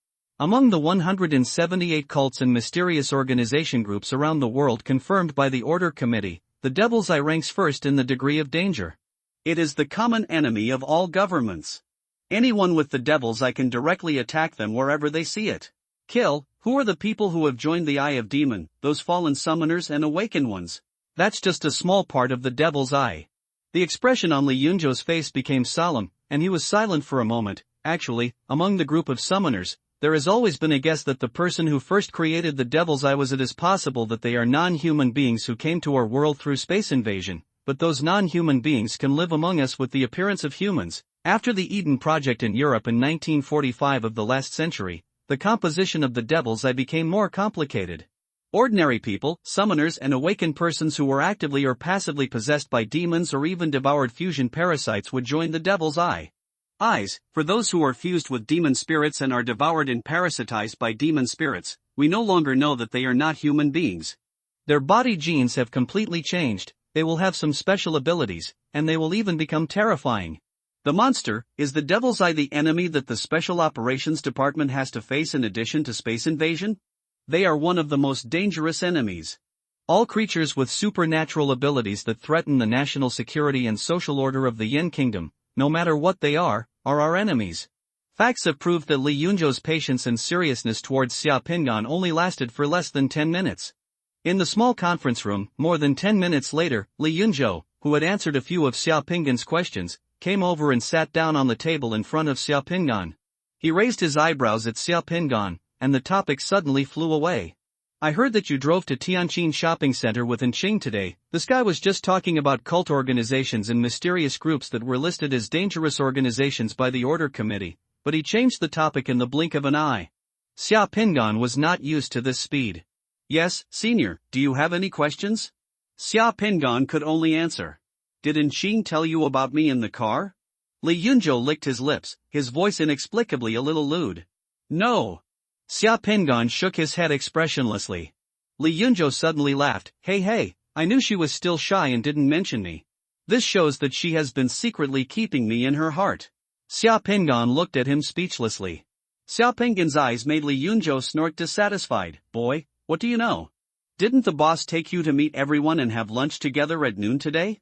Among the 178 cults and mysterious organization groups around the world confirmed by the Order Committee, the Devil's Eye ranks first in the degree of danger. It is the common enemy of all governments. Anyone with the Devil's Eye can directly attack them wherever they see it. Kill. Who are the people who have joined the Eye of Demon, those fallen summoners and awakened ones? That's just a small part of the Devil's Eye. The expression on Li Yunzhou's face became solemn, and he was silent for a moment. Actually, among the group of summoners, there has always been a guess that the person who first created the Devil's Eye was. It is possible that they are non-human beings who came to our world through space invasion, but those non-human beings can live among us with the appearance of humans. After the Eden Project in Europe in 1945 of the last century, the composition of the Devil's Eye became more complicated. Ordinary people, summoners and awakened persons who were actively or passively possessed by demons or even devoured fusion parasites would join the Devil's Eye. Eyes, for those who are fused with demon spirits and are devoured and parasitized by demon spirits, we no longer know that they are not human beings. Their body genes have completely changed, they will have some special abilities, and they will even become terrifying. The monster, is the Devil's Eye the enemy that the Special Operations Department has to face in addition to space invasion? They are one of the most dangerous enemies. All creatures with supernatural abilities that threaten the national security and social order of the Yin Kingdom, no matter what they are our enemies. Facts have proved that Li Yunzhou's patience and seriousness towards Xia Pingan only lasted for less than 10 minutes. In the small conference room, more than 10 minutes later, Li Yunzhou, who had answered a few of Xia Pingan's questions, came over and sat down on the table in front of Xia Pingan. He raised his eyebrows at Xia Pingan, and the topic suddenly flew away. I heard that you drove to Tianjin Shopping Center with Inqing today. This guy was just talking about cult organizations and mysterious groups that were listed as dangerous organizations by the Order Committee, but he changed the topic in the blink of an eye. Xia Pingan was not used to this speed. Yes, Senior, do you have any questions? Xia Pingan could only answer. Did Inqing tell you about me in the car? Li Yunzhou licked his lips, his voice inexplicably a little lewd. No. Xia Pingan shook his head expressionlessly. Li Yunzhou suddenly laughed. Hey, I knew she was still shy and didn't mention me. This shows that she has been secretly keeping me in her heart. Xia Pingan looked at him speechlessly. Xia Pingan's eyes made Li Yunzhou snort dissatisfied. Boy, what do you know? Didn't the boss take you to meet everyone and have lunch together at noon today?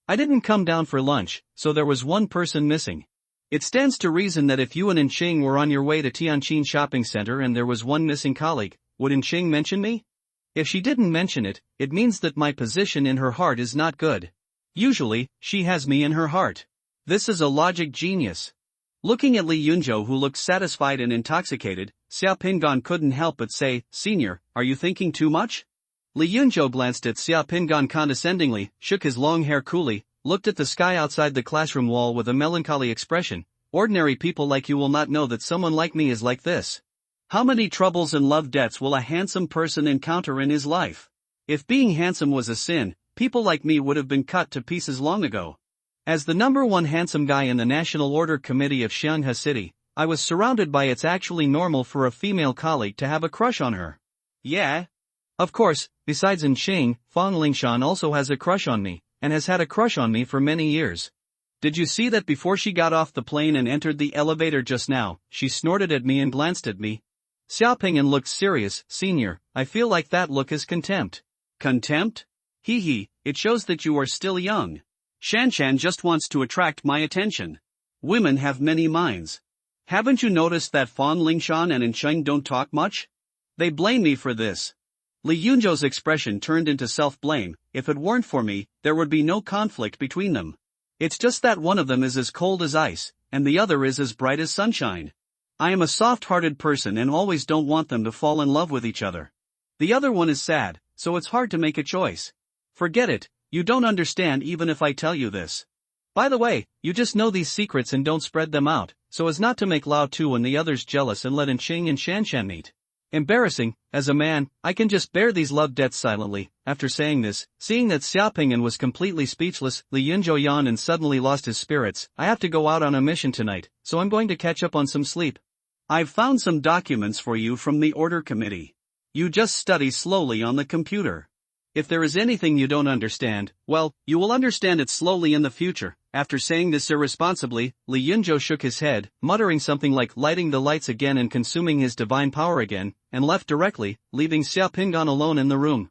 I didn't come down for lunch, so there was one person missing. It stands to reason that if you and Inqing were on your way to Tianjin Shopping Center and there was one missing colleague, would Inqing mention me? If she didn't mention it, it means that my position in her heart is not good. Usually, she has me in her heart. This is a logic genius. Looking at Li Yunzhou, who looked satisfied and intoxicated, Xia Pingan couldn't help but say, Senior, are you thinking too much? Li Yunzhou glanced at Xia Pingan condescendingly, shook his long hair coolly, looked at the sky outside the classroom wall with a melancholy expression. Ordinary people like you will not know that someone like me is like this. How many troubles and love debts will a handsome person encounter in his life? If being handsome was a sin, people like me would have been cut to pieces long ago. As the #1 handsome guy in the National Order Committee of Xianghe City, I was surrounded by it's actually normal for a female colleague to have a crush on her. Yeah? Of course, besides in Qing, Fang Lingshan also has a crush on me, and has had a crush on me for many years. Did you see that before she got off the plane and entered the elevator just now, she snorted at me and glanced at me? Xiaopingyan looked serious. Senior, I feel like that look is contempt. Contempt? Hee hee, it shows that you are still young. Shanshan just wants to attract my attention. Women have many minds. Haven't you noticed that Fan Lingshan and Incheng don't talk much? They blame me for this. Li Yunzhou's expression turned into self-blame. If it weren't for me, there would be no conflict between them. It's just that one of them is as cold as ice, and the other is as bright as sunshine. I am a soft-hearted person and always don't want them to fall in love with each other. The other one is sad, so it's hard to make a choice. Forget it, you don't understand even if I tell you this. By the way, you just know these secrets and don't spread them out, so as not to make Lao Tu and the others jealous and let Inqing and Shanshan meet. Embarrassing. As a man, I can just bear these love debts silently. After saying this, seeing that Xiaopingyan was completely speechless, Li Yunzhou yawned and suddenly lost his spirits. I have to go out on a mission tonight, so I'm going to catch up on some sleep. I've found some documents for you from the Order Committee. You just study slowly on the computer. If there is anything you don't understand, well, you will understand it slowly in the future. After saying this irresponsibly, Li Yunzhou shook his head, muttering something like lighting the lights again and consuming his divine power again, and left directly, leaving Xiaopingyan alone in the room.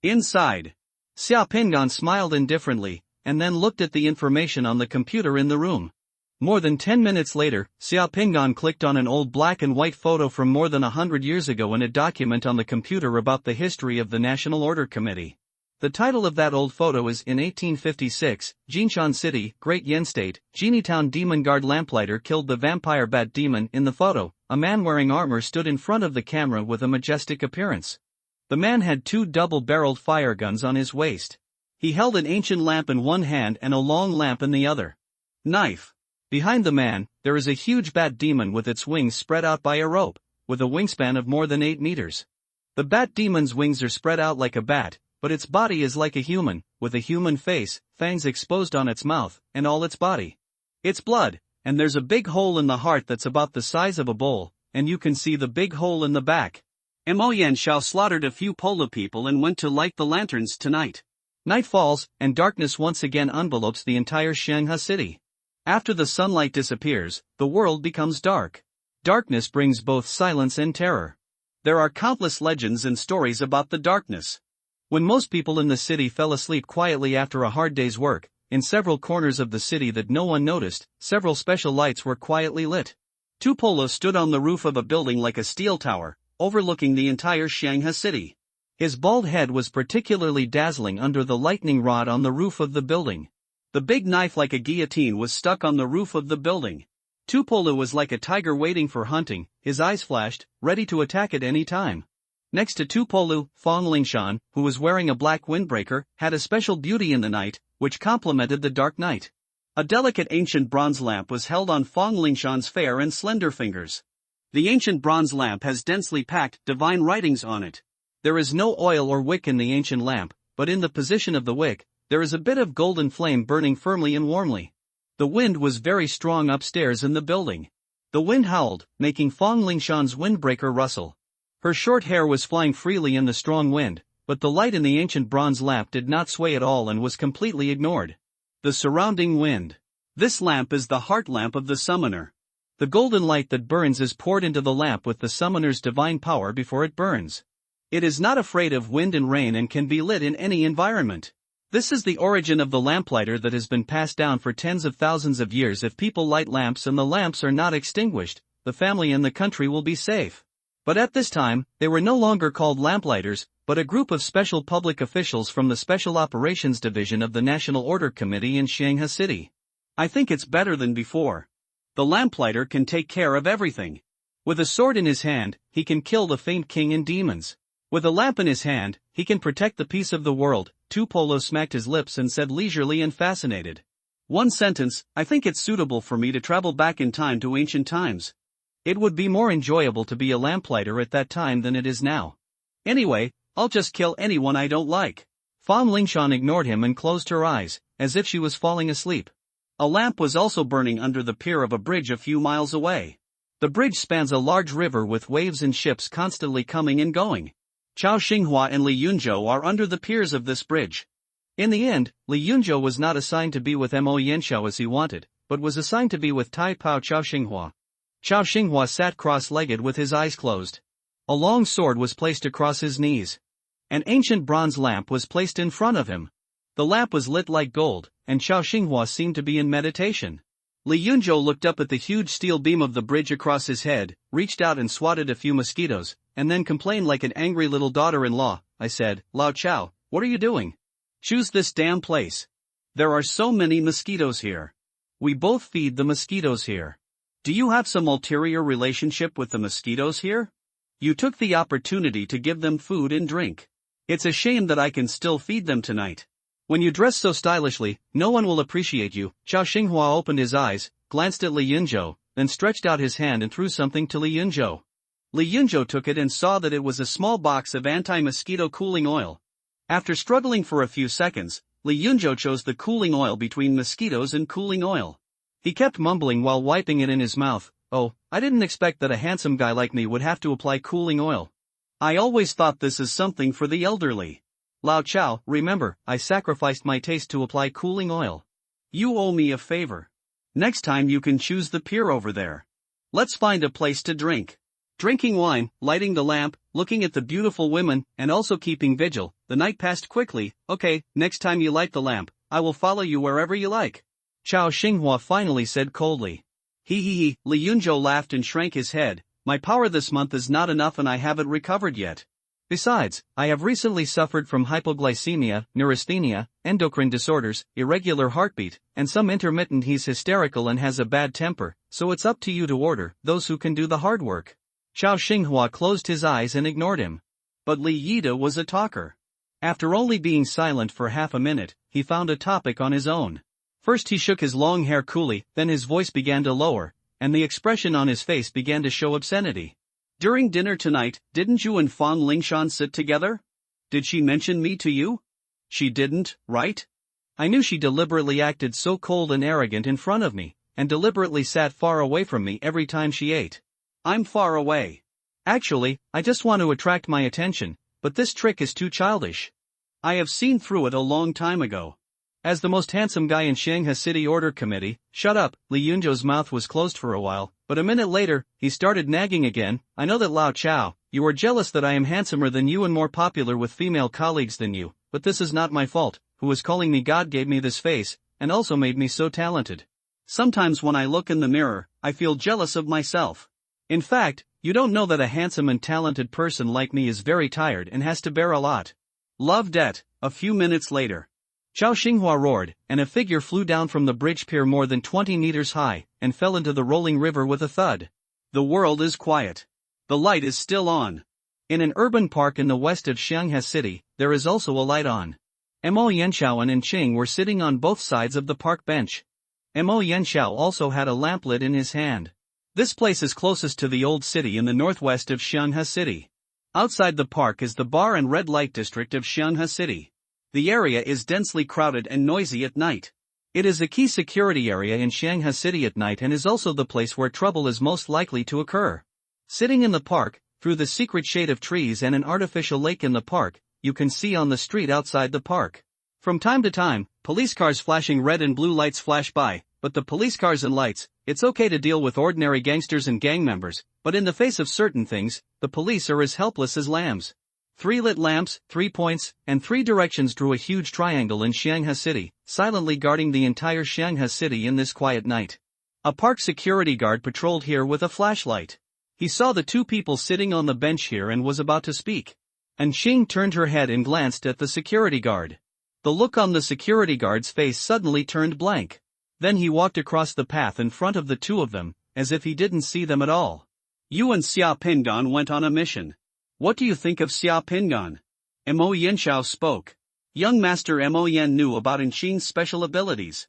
Inside, Xiaopingyan smiled indifferently, and then looked at the information on the computer in the room. More than 10 minutes later, Xiaopingyan clicked on an old black and white photo from more than 100 years ago in a document on the computer about the history of the National Order Committee. The title of that old photo is in 1856, Jinshan City, Great Yen State, Genitown Demon Guard Lamplighter killed the vampire bat demon. In the photo, a man wearing armor stood in front of the camera with a majestic appearance. The man had 2 double-barreled fire guns on his waist. He held an ancient lamp in one hand and a long lamp in the other. Knife. Behind the man, there is a huge bat demon with its wings spread out by a rope, with a wingspan of more than 8 meters. The bat demon's wings are spread out like a bat, but its body is like a human, with a human face, fangs exposed on its mouth, and all its body. It's blood, and there's a big hole in the heart that's about the size of a bowl, and you can see the big hole in the back. Mo Yanshao slaughtered a few Polo people and went to light the lanterns tonight. Night falls, and darkness once again envelopes the entire Xianghe city. After the sunlight disappears, the world becomes dark. Darkness brings both silence and terror. There are countless legends and stories about the darkness. When most people in the city fell asleep quietly after a hard day's work, in several corners of the city that no one noticed, several special lights were quietly lit. 2 polos stood on the roof of a building like a steel tower, overlooking the entire Xianghe city. His bald head was particularly dazzling under the lightning rod on the roof of the building. The big knife like a guillotine was stuck on the roof of the building. Tupolu was like a tiger waiting for hunting, his eyes flashed, ready to attack at any time. Next to Tupolu, Fang Lingshan, who was wearing a black windbreaker, had a special beauty in the night, which complemented the dark night. A delicate ancient bronze lamp was held on Fang Lingshan's fair and slender fingers. The ancient bronze lamp has densely packed divine writings on it. There is no oil or wick in the ancient lamp, but in the position of the wick, there is a bit of golden flame burning firmly and warmly. The wind was very strong upstairs in the building. The wind howled, making Fang Lingshan's windbreaker rustle. Her short hair was flying freely in the strong wind, but the light in the ancient bronze lamp did not sway at all and was completely ignored. The surrounding wind. This lamp is the heart lamp of the summoner. The golden light that burns is poured into the lamp with the summoner's divine power before it burns. It is not afraid of wind and rain and can be lit in any environment. This is the origin of the lamplighter that has been passed down for tens of thousands of years. If people light lamps and the lamps are not extinguished, the family and the country will be safe. But at this time, they were no longer called lamplighters, but a group of special public officials from the Special Operations Division of the National Order Committee in Xianghe City. I think it's better than before. The lamplighter can take care of everything. With a sword in his hand, he can kill the faint king and demons. With a lamp in his hand, he He can protect the peace of the world. Tupolo smacked his lips and said leisurely and fascinated. One sentence, I think it's suitable for me to travel back in time to ancient times. It would be more enjoyable to be a lamplighter at that time than it is now. Anyway, I'll just kill anyone I don't like. Fan Lingshan ignored him and closed her eyes, as if she was falling asleep. A lamp was also burning under the pier of a bridge a few miles away. The bridge spans a large river with waves and ships constantly coming and going. Chao Xinghua and Li Yunzhou are under the piers of this bridge. In the end, Li Yunzhou was not assigned to be with Mo Yanxiao as he wanted, but was assigned to be with Tai Pao Chao Xinghua. Chao Xinghua sat cross-legged with his eyes closed. A long sword was placed across his knees. An ancient bronze lamp was placed in front of him. The lamp was lit like gold, and Chao Xinghua seemed to be in meditation. Li Yunzhou looked up at the huge steel beam of the bridge across his head, reached out and swatted a few mosquitoes, and then complained like an angry little daughter-in-law. I said, Lao Chao, what are you doing? Choose this damn place. There are so many mosquitoes here. We both feed the mosquitoes here. Do you have some ulterior relationship with the mosquitoes here? You took the opportunity to give them food and drink. It's a shame that I can still feed them tonight. When you dress so stylishly, no one will appreciate you. Chao Xinghua opened his eyes, glanced at Li Yunzhou, then stretched out his hand and threw something to Li Yunzhou. Li Yunzhou took it and saw that it was a small box of anti-mosquito cooling oil. After struggling for a few seconds, Li Yunzhou chose the cooling oil between mosquitoes and cooling oil. He kept mumbling while wiping it in his mouth. Oh, I didn't expect that a handsome guy like me would have to apply cooling oil. I always thought this is something for the elderly. Lao Chao, remember, I sacrificed my taste to apply cooling oil. You owe me a favor. Next time you can choose the pier over there. Let's find a place to drink. Drinking wine, lighting the lamp, looking at the beautiful women, and also keeping vigil. The night passed quickly. Okay, next time you light the lamp, I will follow you wherever you like. Chao Xinghua finally said coldly. He. Li Yunzhou laughed and shrank his head. My power this month is not enough and I haven't recovered yet. Besides, I have recently suffered from hypoglycemia, neurasthenia, endocrine disorders, irregular heartbeat, and some intermittent. He's hysterical and has a bad temper, so it's up to you to order those who can do the hard work. Chao Xinghua closed his eyes and ignored him. But Li Yida was a talker. After only being silent for half a minute, he found a topic on his own. First he shook his long hair coolly, then his voice began to lower, and the expression on his face began to show obscenity. During dinner tonight, didn't you and Fan Lingshan sit together? Did she mention me to you? She didn't, right? I knew she deliberately acted so cold and arrogant in front of me, and deliberately sat far away from me every time she ate. I'm far away. Actually, I just want to attract my attention, but this trick is too childish. I have seen through it a long time ago. As the most handsome guy in Shanghai City Order Committee, shut up. Li Yunzhou's mouth was closed for a while, but a minute later, he started nagging again. I know that Lao Chao, you are jealous that I am handsomer than you and more popular with female colleagues than you, but this is not my fault. Who is calling me God gave me this face, and also made me so talented. Sometimes when I look in the mirror, I feel jealous of myself. In fact, you don't know that a handsome and talented person like me is very tired and has to bear a lot. Love debt. A few minutes later. Chao Xinghua roared, and a figure flew down from the bridge pier more than 20 meters high, and fell into the rolling river with a thud. The world is quiet. The light is still on. In an urban park in the west of Shanghai City, there is also a light on. Mo Yanxiao and Ching were sitting on both sides of the park bench. Mo Yanxiao also had a lamplit in his hand. This place is closest to the old city in the northwest of Shanghai City. Outside the park is the bar and red light district of Shanghai City. The area is densely crowded and noisy at night. It is a key security area in Shanghai City at night and is also the place where trouble is most likely to occur. Sitting in the park, through the secret shade of trees and an artificial lake in the park, you can see on the street outside the park. From time to time, police cars flashing red and blue lights flash by, but the police cars and lights, it's okay to deal with ordinary gangsters and gang members, but in the face of certain things, the police are as helpless as lambs. 3 lit lamps, 3 points, and 3 directions drew a huge triangle in Shanghai City, silently guarding the entire Shanghai City in this quiet night. A park security guard patrolled here with a flashlight. He saw the 2 people sitting on the bench here and was about to speak. And Xing turned her head and glanced at the security guard. The look on the security guard's face suddenly turned blank. Then he walked across the path in front of the 2 of them, as if he didn't see them at all. You and Xia Pingan went on a mission. What do you think of Xia Pingan? Mo Yanxiao spoke. Young Master Mo Yan knew about Xing's special abilities.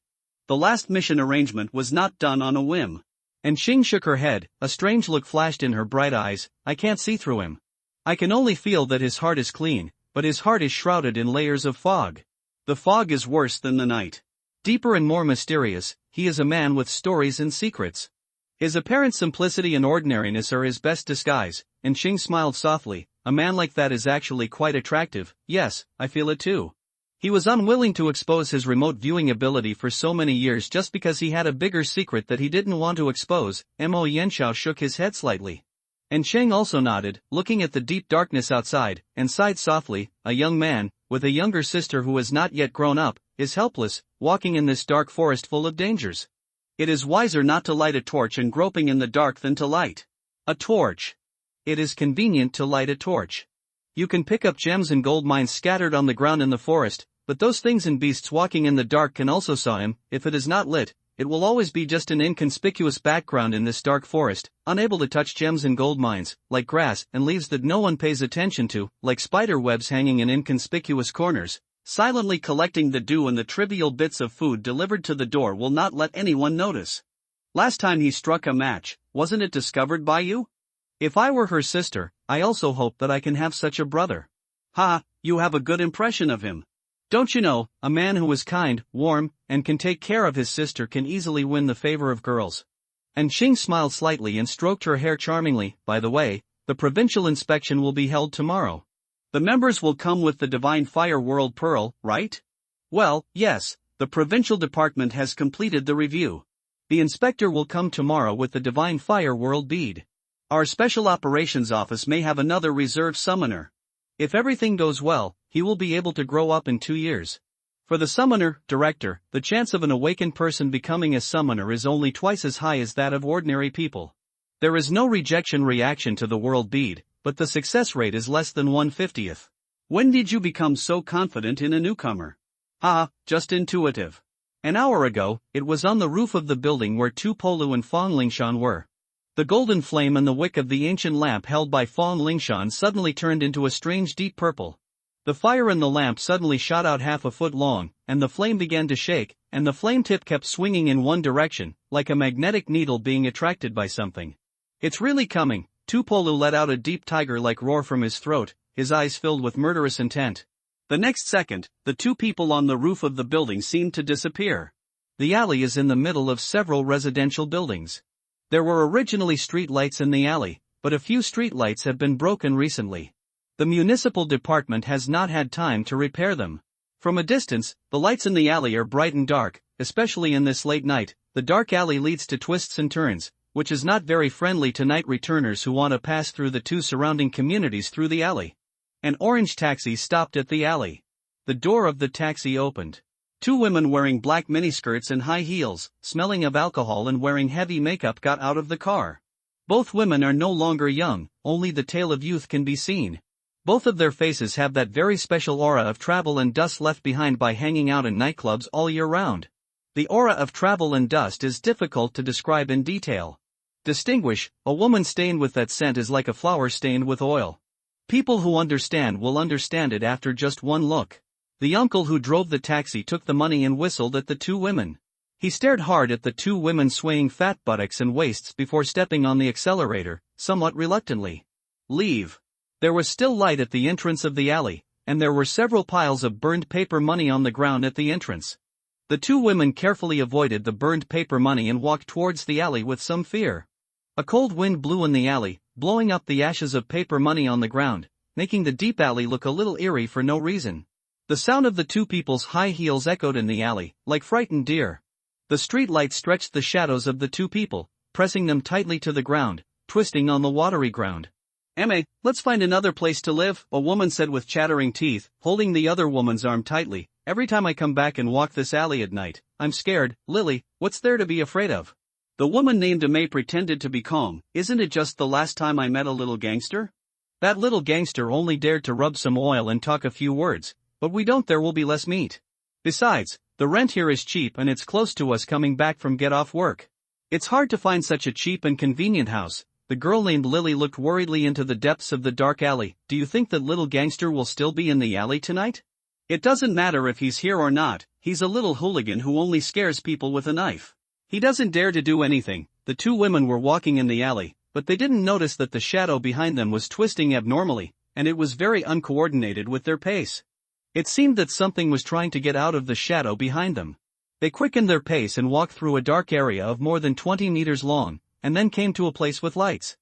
The last mission arrangement was not done on a whim. And Xing shook her head, a strange look flashed in her bright eyes. I can't see through him. I can only feel that his heart is clean, but his heart is shrouded in layers of fog. The fog is worse than the night. Deeper and more mysterious, he is a man with stories and secrets. His apparent simplicity and ordinariness are his best disguise, and Xing smiled softly. A man like that is actually quite attractive. Yes, I feel it too. He was unwilling to expose his remote viewing ability for so many years just because he had a bigger secret that he didn't want to expose. Mo Yanxiao shook his head slightly. And Sheng also nodded, looking at the deep darkness outside, and sighed softly. A young man, with a younger sister who has not yet grown up, is helpless, walking in this dark forest full of dangers. It is wiser not to light a torch and groping in the dark than to light a torch. It is convenient to light a torch. You can pick up gems and gold mines scattered on the ground in the forest, but those things and beasts walking in the dark can also saw him. If it is not lit, it will always be just an inconspicuous background in this dark forest, unable to touch gems and gold mines, like grass and leaves that no one pays attention to, like spider webs hanging in inconspicuous corners. Silently collecting the dew and the trivial bits of food delivered to the door will not let anyone notice. Last time he struck a match, wasn't it discovered by you? If I were her sister, I also hope that I can have such a brother. Ha, you have a good impression of him. Don't you know, a man who is kind, warm, and can take care of his sister can easily win the favor of girls. And Xing smiled slightly and stroked her hair charmingly. By the way, the provincial inspection will be held tomorrow. The members will come with the Divine Fire World Pearl, right? Well, yes, the provincial department has completed the review. The inspector will come tomorrow with the Divine Fire World bead. Our Special Operations Office may have another reserve summoner. If everything goes well, he will be able to grow up in 2 years. For the summoner, director, the chance of an awakened person becoming a summoner is only twice as high as that of ordinary people. There is no rejection reaction to the world bead, but the success rate is less than 1/50th. When did you become so confident in a newcomer? Just intuitive. An hour ago, it was on the roof of the building where Tu Polu and Fong Lingshan were. The golden flame and the wick of the ancient lamp held by Fong Lingshan suddenly turned into a strange deep purple. The fire in the lamp suddenly shot out half a foot long, and the flame began to shake, and the flame tip kept swinging in one direction, like a magnetic needle being attracted by something. It's really coming. Tu Polu let out a deep tiger-like roar from his throat, his eyes filled with murderous intent. The next second, the two people on the roof of the building seemed to disappear. The alley is in the middle of several residential buildings. There were originally street lights in the alley, but a few street lights have been broken recently. The municipal department has not had time to repair them. From a distance, the lights in the alley are bright and dark, especially in this late night. The dark alley leads to twists and turns, which is not very friendly to night returners who want to pass through the two surrounding communities through the alley. An orange taxi stopped at the alley. The door of the taxi opened. Two women wearing black miniskirts and high heels, smelling of alcohol and wearing heavy makeup got out of the car. Both women are no longer young, only the tail of youth can be seen. Both of their faces have that very special aura of travel and dust left behind by hanging out in nightclubs all year round. The aura of travel and dust is difficult to describe in detail. Distinguish, a woman stained with that scent is like a flower stained with oil. People who understand will understand it after just one look. The uncle who drove the taxi took the money and whistled at the two women. He stared hard at the two women swaying fat buttocks and waists before stepping on the accelerator, somewhat reluctantly. Leave. There was still light at the entrance of the alley, and there were several piles of burned paper money on the ground at the entrance. The two women carefully avoided the burned paper money and walked towards the alley with some fear. A cold wind blew in the alley, blowing up the ashes of paper money on the ground, making the deep alley look a little eerie for no reason. The sound of the two people's high heels echoed in the alley, like frightened deer. The street light stretched the shadows of the two people, pressing them tightly to the ground, twisting on the watery ground. Let's find another place to live, a woman said with chattering teeth, holding the other woman's arm tightly. Every time I come back and walk this alley at night, I'm scared. Lily, what's there to be afraid of? The woman named May pretended to be calm. Isn't it just the last time I met a little gangster? That little gangster only dared to rub some oil and talk a few words. But we don't, there will be less meat. Besides, the rent here is cheap and it's close to us coming back from get off work. It's hard to find such a cheap and convenient house, The girl named Lily looked worriedly into the depths of the dark alley. Do you think that little gangster will still be in the alley tonight? It doesn't matter if he's here or not, he's a little hooligan who only scares people with a knife. He doesn't dare to do anything. The two women were walking in the alley, but they didn't notice that the shadow behind them was twisting abnormally, and it was very uncoordinated with their pace. It seemed that something was trying to get out of the shadow behind them. They quickened their pace and walked through a dark area of more than 20 meters long, and then came to a place with lights.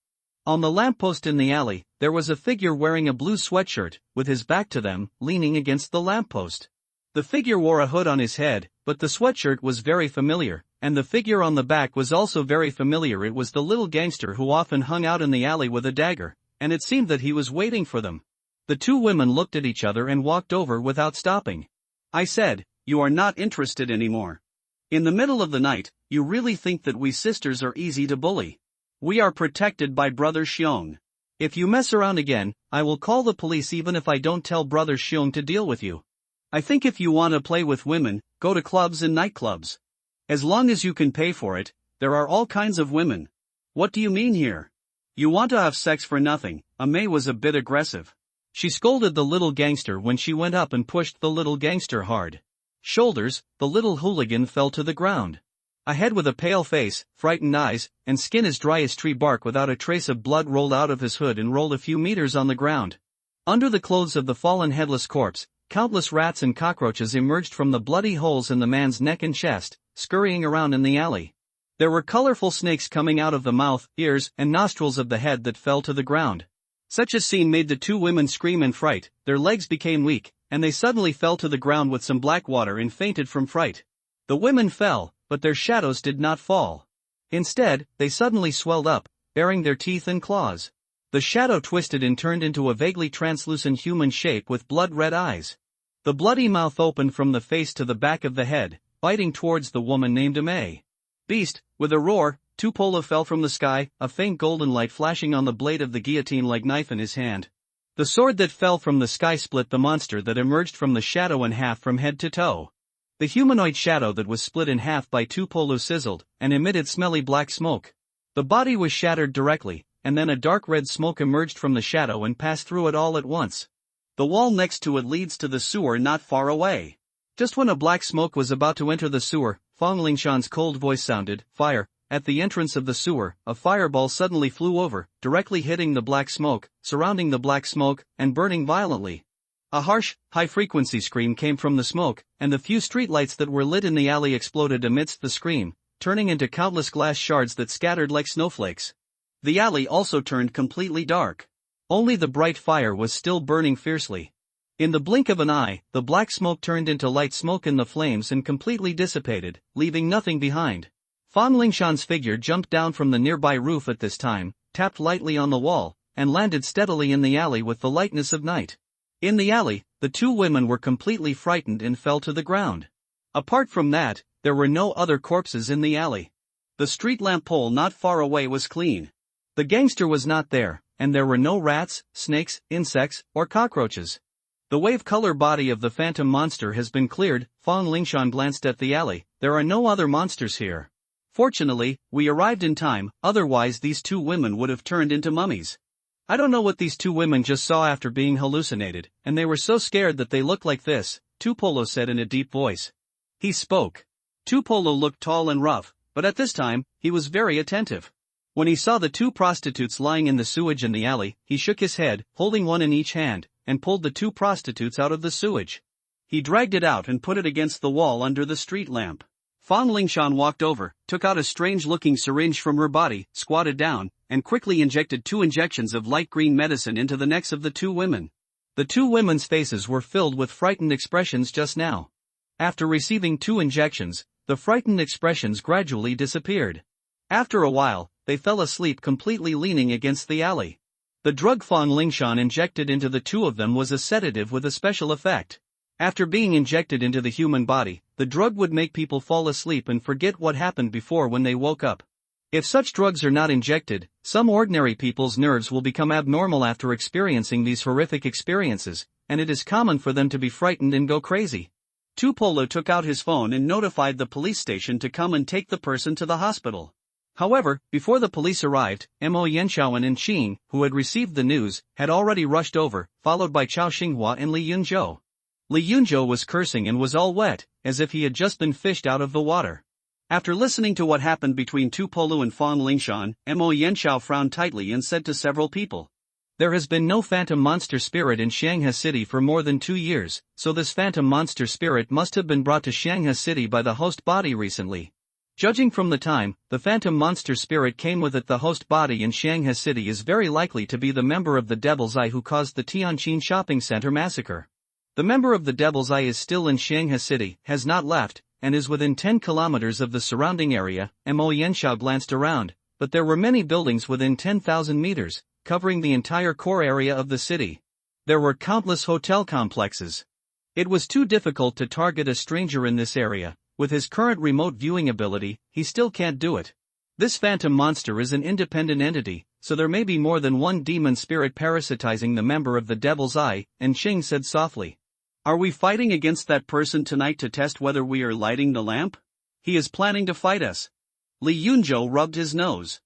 On the lamppost in the alley, there was a figure wearing a blue sweatshirt, with his back to them, leaning against the lamppost. The figure wore a hood on his head, but the sweatshirt was very familiar, and the figure on the back was also very familiar. It was the little gangster who often hung out in the alley with a dagger, and it seemed that he was waiting for them. The two women looked at each other and walked over without stopping. I said, "You are not interested anymore. In the middle of the night, you really think that we sisters are easy to bully? We are protected by Brother Xiong. If you mess around again, I will call the police even if I don't tell Brother Xiong to deal with you. I think if you want to play with women, go to clubs and nightclubs. As long as you can pay for it, there are all kinds of women. What do you mean here? You want to have sex for nothing." May was a bit aggressive. She scolded the little gangster when she went up and pushed the little gangster hard. Shoulders, the little hooligan fell to the ground. A head with a pale face, frightened eyes, and skin as dry as tree bark without a trace of blood rolled out of his hood and rolled a few meters on the ground. Under the clothes of the fallen headless corpse, countless rats and cockroaches emerged from the bloody holes in the man's neck and chest, scurrying around in the alley. There were colorful snakes coming out of the mouth, ears, and nostrils of the head that fell to the ground. Such a scene made the two women scream in fright. Their legs became weak, and they suddenly fell to the ground with some black water and fainted from fright. The women fell, but their shadows did not fall. Instead, they suddenly swelled up, baring their teeth and claws. The shadow twisted and turned into a vaguely translucent human shape with blood-red eyes. The bloody mouth opened from the face to the back of the head, biting towards the woman named May. Beast, with a roar, Tupola fell from the sky, a faint golden light flashing on the blade of the guillotine-like knife in his hand. The sword that fell from the sky split the monster that emerged from the shadow in half from head to toe. The humanoid shadow that was split in half by Tupolo sizzled, and emitted smelly black smoke. The body was shattered directly, and then a dark red smoke emerged from the shadow and passed through it all at once. The wall next to it leads to the sewer not far away. Just when a black smoke was about to enter the sewer, Fong Lingshan's cold voice sounded, "Fire." At the entrance of the sewer, a fireball suddenly flew over, directly hitting the black smoke, surrounding the black smoke, and burning violently. A harsh, high-frequency scream came from the smoke, and the few streetlights that were lit in the alley exploded amidst the scream, turning into countless glass shards that scattered like snowflakes. The alley also turned completely dark. Only the bright fire was still burning fiercely. In the blink of an eye, the black smoke turned into light smoke in the flames and completely dissipated, leaving nothing behind. Fan Lingshan's figure jumped down from the nearby roof at this time, tapped lightly on the wall, and landed steadily in the alley with the lightness of night. In the alley, the two women were completely frightened and fell to the ground. Apart from that, there were no other corpses in the alley. The street lamp pole not far away was clean. The gangster was not there, and there were no rats, snakes, insects, or cockroaches. The wave-color body of the phantom monster has been cleared. Fong Lingshan glanced at the alley. There are no other monsters here. Fortunately, we arrived in time, otherwise these two women would have turned into mummies. I don't know what these two women just saw after being hallucinated, and they were so scared that they looked like this, Tupolo said in a deep voice. He spoke. Tupolo looked tall and rough, but at this time, he was very attentive. When he saw the two prostitutes lying in the sewage in the alley, he shook his head, holding one in each hand, and pulled the two prostitutes out of the sewage. He dragged it out and put it against the wall under the street lamp. Fong Lingshan walked over, took out a strange-looking syringe from her body, squatted down, and quickly injected 2 injections of light green medicine into the necks of the two women. The two women's faces were filled with frightened expressions just now. After receiving 2 injections, the frightened expressions gradually disappeared. After a while, they fell asleep completely leaning against the alley. The drug Fong Lingshan injected into the two of them was a sedative with a special effect. After being injected into the human body, the drug would make people fall asleep and forget what happened before when they woke up. If such drugs are not injected, some ordinary people's nerves will become abnormal after experiencing these horrific experiences, and it is common for them to be frightened and go crazy. Tupolo took out his phone and notified the police station to come and take the person to the hospital. However, before the police arrived, Mo Yanxiaoan and Qing, who had received the news, had already rushed over, followed by Chao Xinghua and Li Yunzhou. Li Yunzhou was cursing and was all wet, as if he had just been fished out of the water. After listening to what happened between Tu Polu and Fang Lingshan, Mo Yanxiao frowned tightly and said to several people, "There has been no phantom monster spirit in Shanghai City for more than 2 years, so this phantom monster spirit must have been brought to Shanghai City by the host body recently. Judging from the time the phantom monster spirit came with it, the host body in Shanghai City is very likely to be the member of the Devil's Eye who caused the Tianjin shopping center massacre. The member of the Devil's Eye is still in Shanghai City, has not left, and is within 10 kilometers of the surrounding area." Mo Yanxiao glanced around, but there were many buildings within 10,000 meters, covering the entire core area of the city. There were countless hotel complexes. It was too difficult to target a stranger in this area. With his current remote viewing ability, he still can't do it. This phantom monster is an independent entity, so there may be more than one demon spirit parasitizing the member of the Devil's Eye, and Qing said softly, "Are we fighting against that person tonight to test whether we are lighting the lamp? He is planning to fight us." Li Yunzhou rubbed his nose.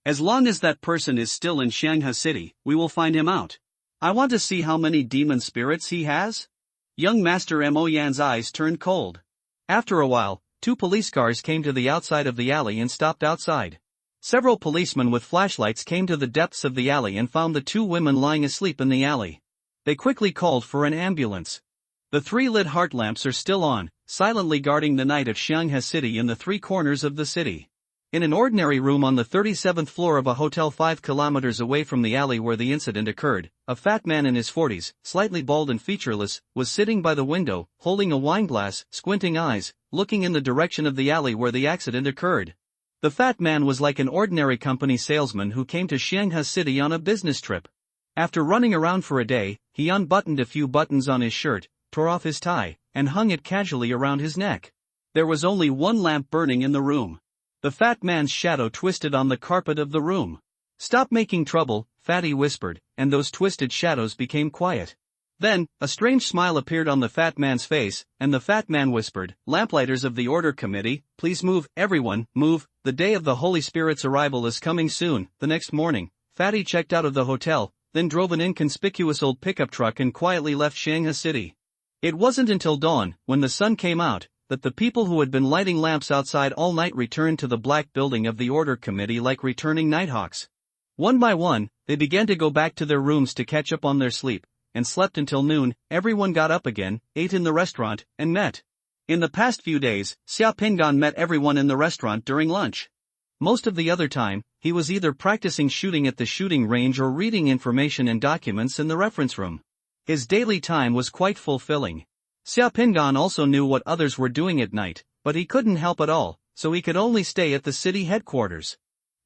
"As long as that person is still in Shanghai City, we will find him out. I want to see how many demon spirits he has." Young Master Mo Yan's eyes turned cold. After a while, 2 police cars came to the outside of the alley and stopped outside. Several policemen with flashlights came to the depths of the alley and found the 2 women lying asleep in the alley. They quickly called for an ambulance. The 3 lit heart lamps are still on, silently guarding the night of Shanghai City in the 3 corners of the city. In an ordinary room on the 37th floor of a hotel 5 kilometers away from the alley where the incident occurred, a fat man in his 40s, slightly bald and featureless, was sitting by the window, holding a wineglass, squinting eyes, looking in the direction of the alley where the accident occurred. The fat man was like an ordinary company salesman who came to Shanghai City on a business trip. After running around for a day, he unbuttoned a few buttons on his shirt, tore off his tie, and hung it casually around his neck. There was only one lamp burning in the room. The fat man's shadow twisted on the carpet of the room. "Stop making trouble," Fatty whispered, and those twisted shadows became quiet. Then, a strange smile appeared on the fat man's face, and the fat man whispered, "Lamplighters of the Order Committee, please move, everyone, move, the day of the Holy Spirit's arrival is coming soon." The next morning, Fatty checked out of the hotel, then drove an inconspicuous old pickup truck and quietly left Shanghai City. It wasn't until dawn, when the sun came out, that the people who had been lighting lamps outside all night returned to the black building of the Order Committee like returning nighthawks. One by one, they began to go back to their rooms to catch up on their sleep, and slept until noon. Everyone got up again, ate in the restaurant, and met. In the past few days, Xia Pingan met everyone in the restaurant during lunch. Most of the other time, he was either practicing shooting at the shooting range or reading information and documents in the reference room. His daily time was quite fulfilling. Xia Pingan also knew what others were doing at night, but he couldn't help it all, so he could only stay at the city headquarters.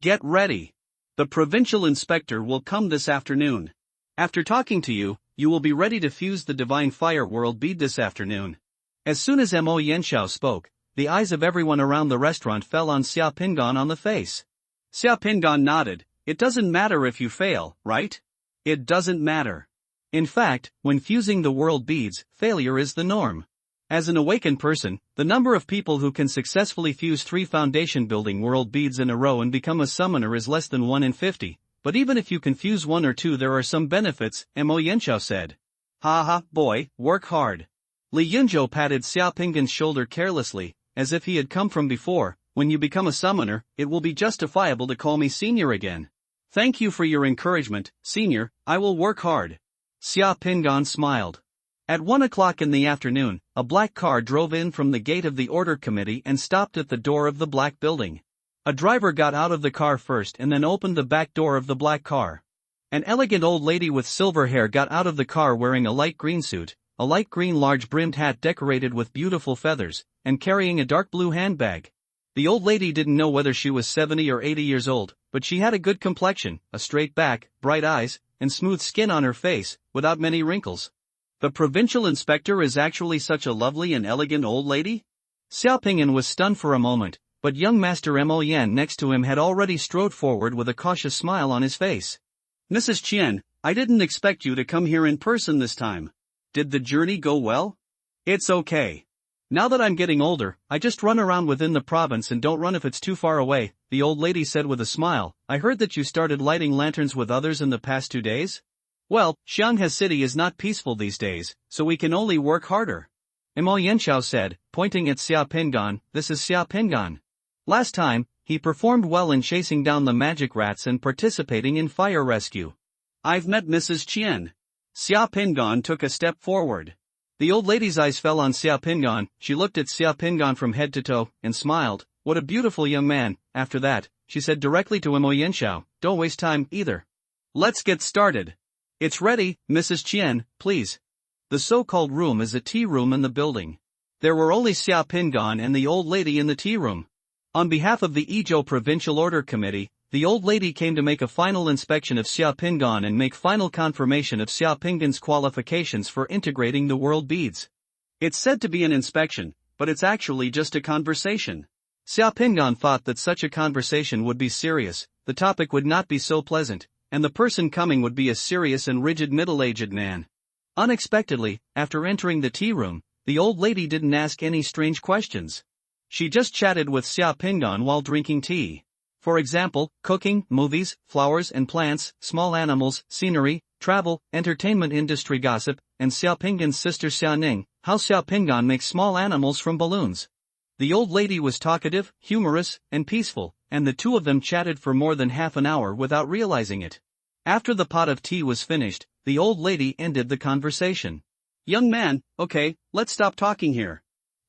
Get ready. The provincial inspector will come this afternoon. After talking to you, you will be ready to fuse the divine fire world bead this afternoon. As soon as Mo Yanxiao spoke, the eyes of everyone around the restaurant fell on Xia Pingan on the face. Xia Pingan nodded. "It doesn't matter if you fail, right? It doesn't matter. In fact, when fusing the world beads, failure is the norm. As an awakened person, the number of people who can successfully fuse 3 foundation-building world beads in a row and become a summoner is less than 1 in 50, but even if you can fuse 1 or 2 there are some benefits," Mo Yanxiao said. "Ha ha, boy, work hard." Li Yunzhou patted Xia Pingan's shoulder carelessly, as if he had come from before. "When you become a summoner, it will be justifiable to call me senior again. Thank you for your encouragement, senior, I will work hard." Xia Pingan smiled. At 1 o'clock in the afternoon, a black car drove in from the gate of the Order Committee and stopped at the door of the black building. A driver got out of the car first and then opened the back door of the black car. An elegant old lady with silver hair got out of the car wearing a light green suit, a light green large-brimmed hat decorated with beautiful feathers, and carrying a dark blue handbag. The old lady didn't know whether she was 70 or 80 years old, but she had a good complexion, a straight back, bright eyes, and smooth skin on her face, without many wrinkles. The provincial inspector is actually such a lovely and elegant old lady? Xia Pingan was stunned for a moment, but young Master Mo Yan next to him had already strode forward with a cautious smile on his face. "Mrs. Qian, I didn't expect you to come here in person this time. Did the journey go well?" "It's okay. Now that I'm getting older, I just run around within the province and don't run if it's too far away," the old lady said with a smile. I heard that you started lighting lanterns with others in the past 2 days? Well, Shanghai City is not peaceful these days, so we can only work harder. Mo Yanxiao said, pointing at Xia Pingan. This is Xia Pingan. Last time, he performed well in chasing down the magic rats and participating in fire rescue. I've met Mrs. Qian. Xia Pingan took a step forward. The old lady's eyes fell on Xia Pingan. She looked at Xia Pingan from head to toe, and smiled. What a beautiful young man. After that, she said directly to Mo Yanxiao, don't waste time, either. Let's get started. It's ready, Mrs. Qian, please. The so-called room is a tea room in the building. There were only Xia Pingan and the old lady in the tea room. On behalf of the Izhou Provincial Order Committee, the old lady came to make a final inspection of Xia Pingan and make final confirmation of Xia Pingan's qualifications for integrating the world beads. It's said to be an inspection, but it's actually just a conversation. Xia Pingan thought that such a conversation would be serious, the topic would not be so pleasant, and the person coming would be a serious and rigid middle-aged man. Unexpectedly, after entering the tea room, the old lady didn't ask any strange questions. She just chatted with Xia Pingan while drinking tea. For example, cooking, movies, flowers and plants, small animals, scenery, travel, entertainment industry gossip, and Xia Pingan's sister Xia Ning, how Xia Pingan makes small animals from balloons. The old lady was talkative, humorous, and peaceful, and the two of them chatted for more than half an hour without realizing it. After the pot of tea was finished, the old lady ended the conversation. Young man, okay, let's stop talking here.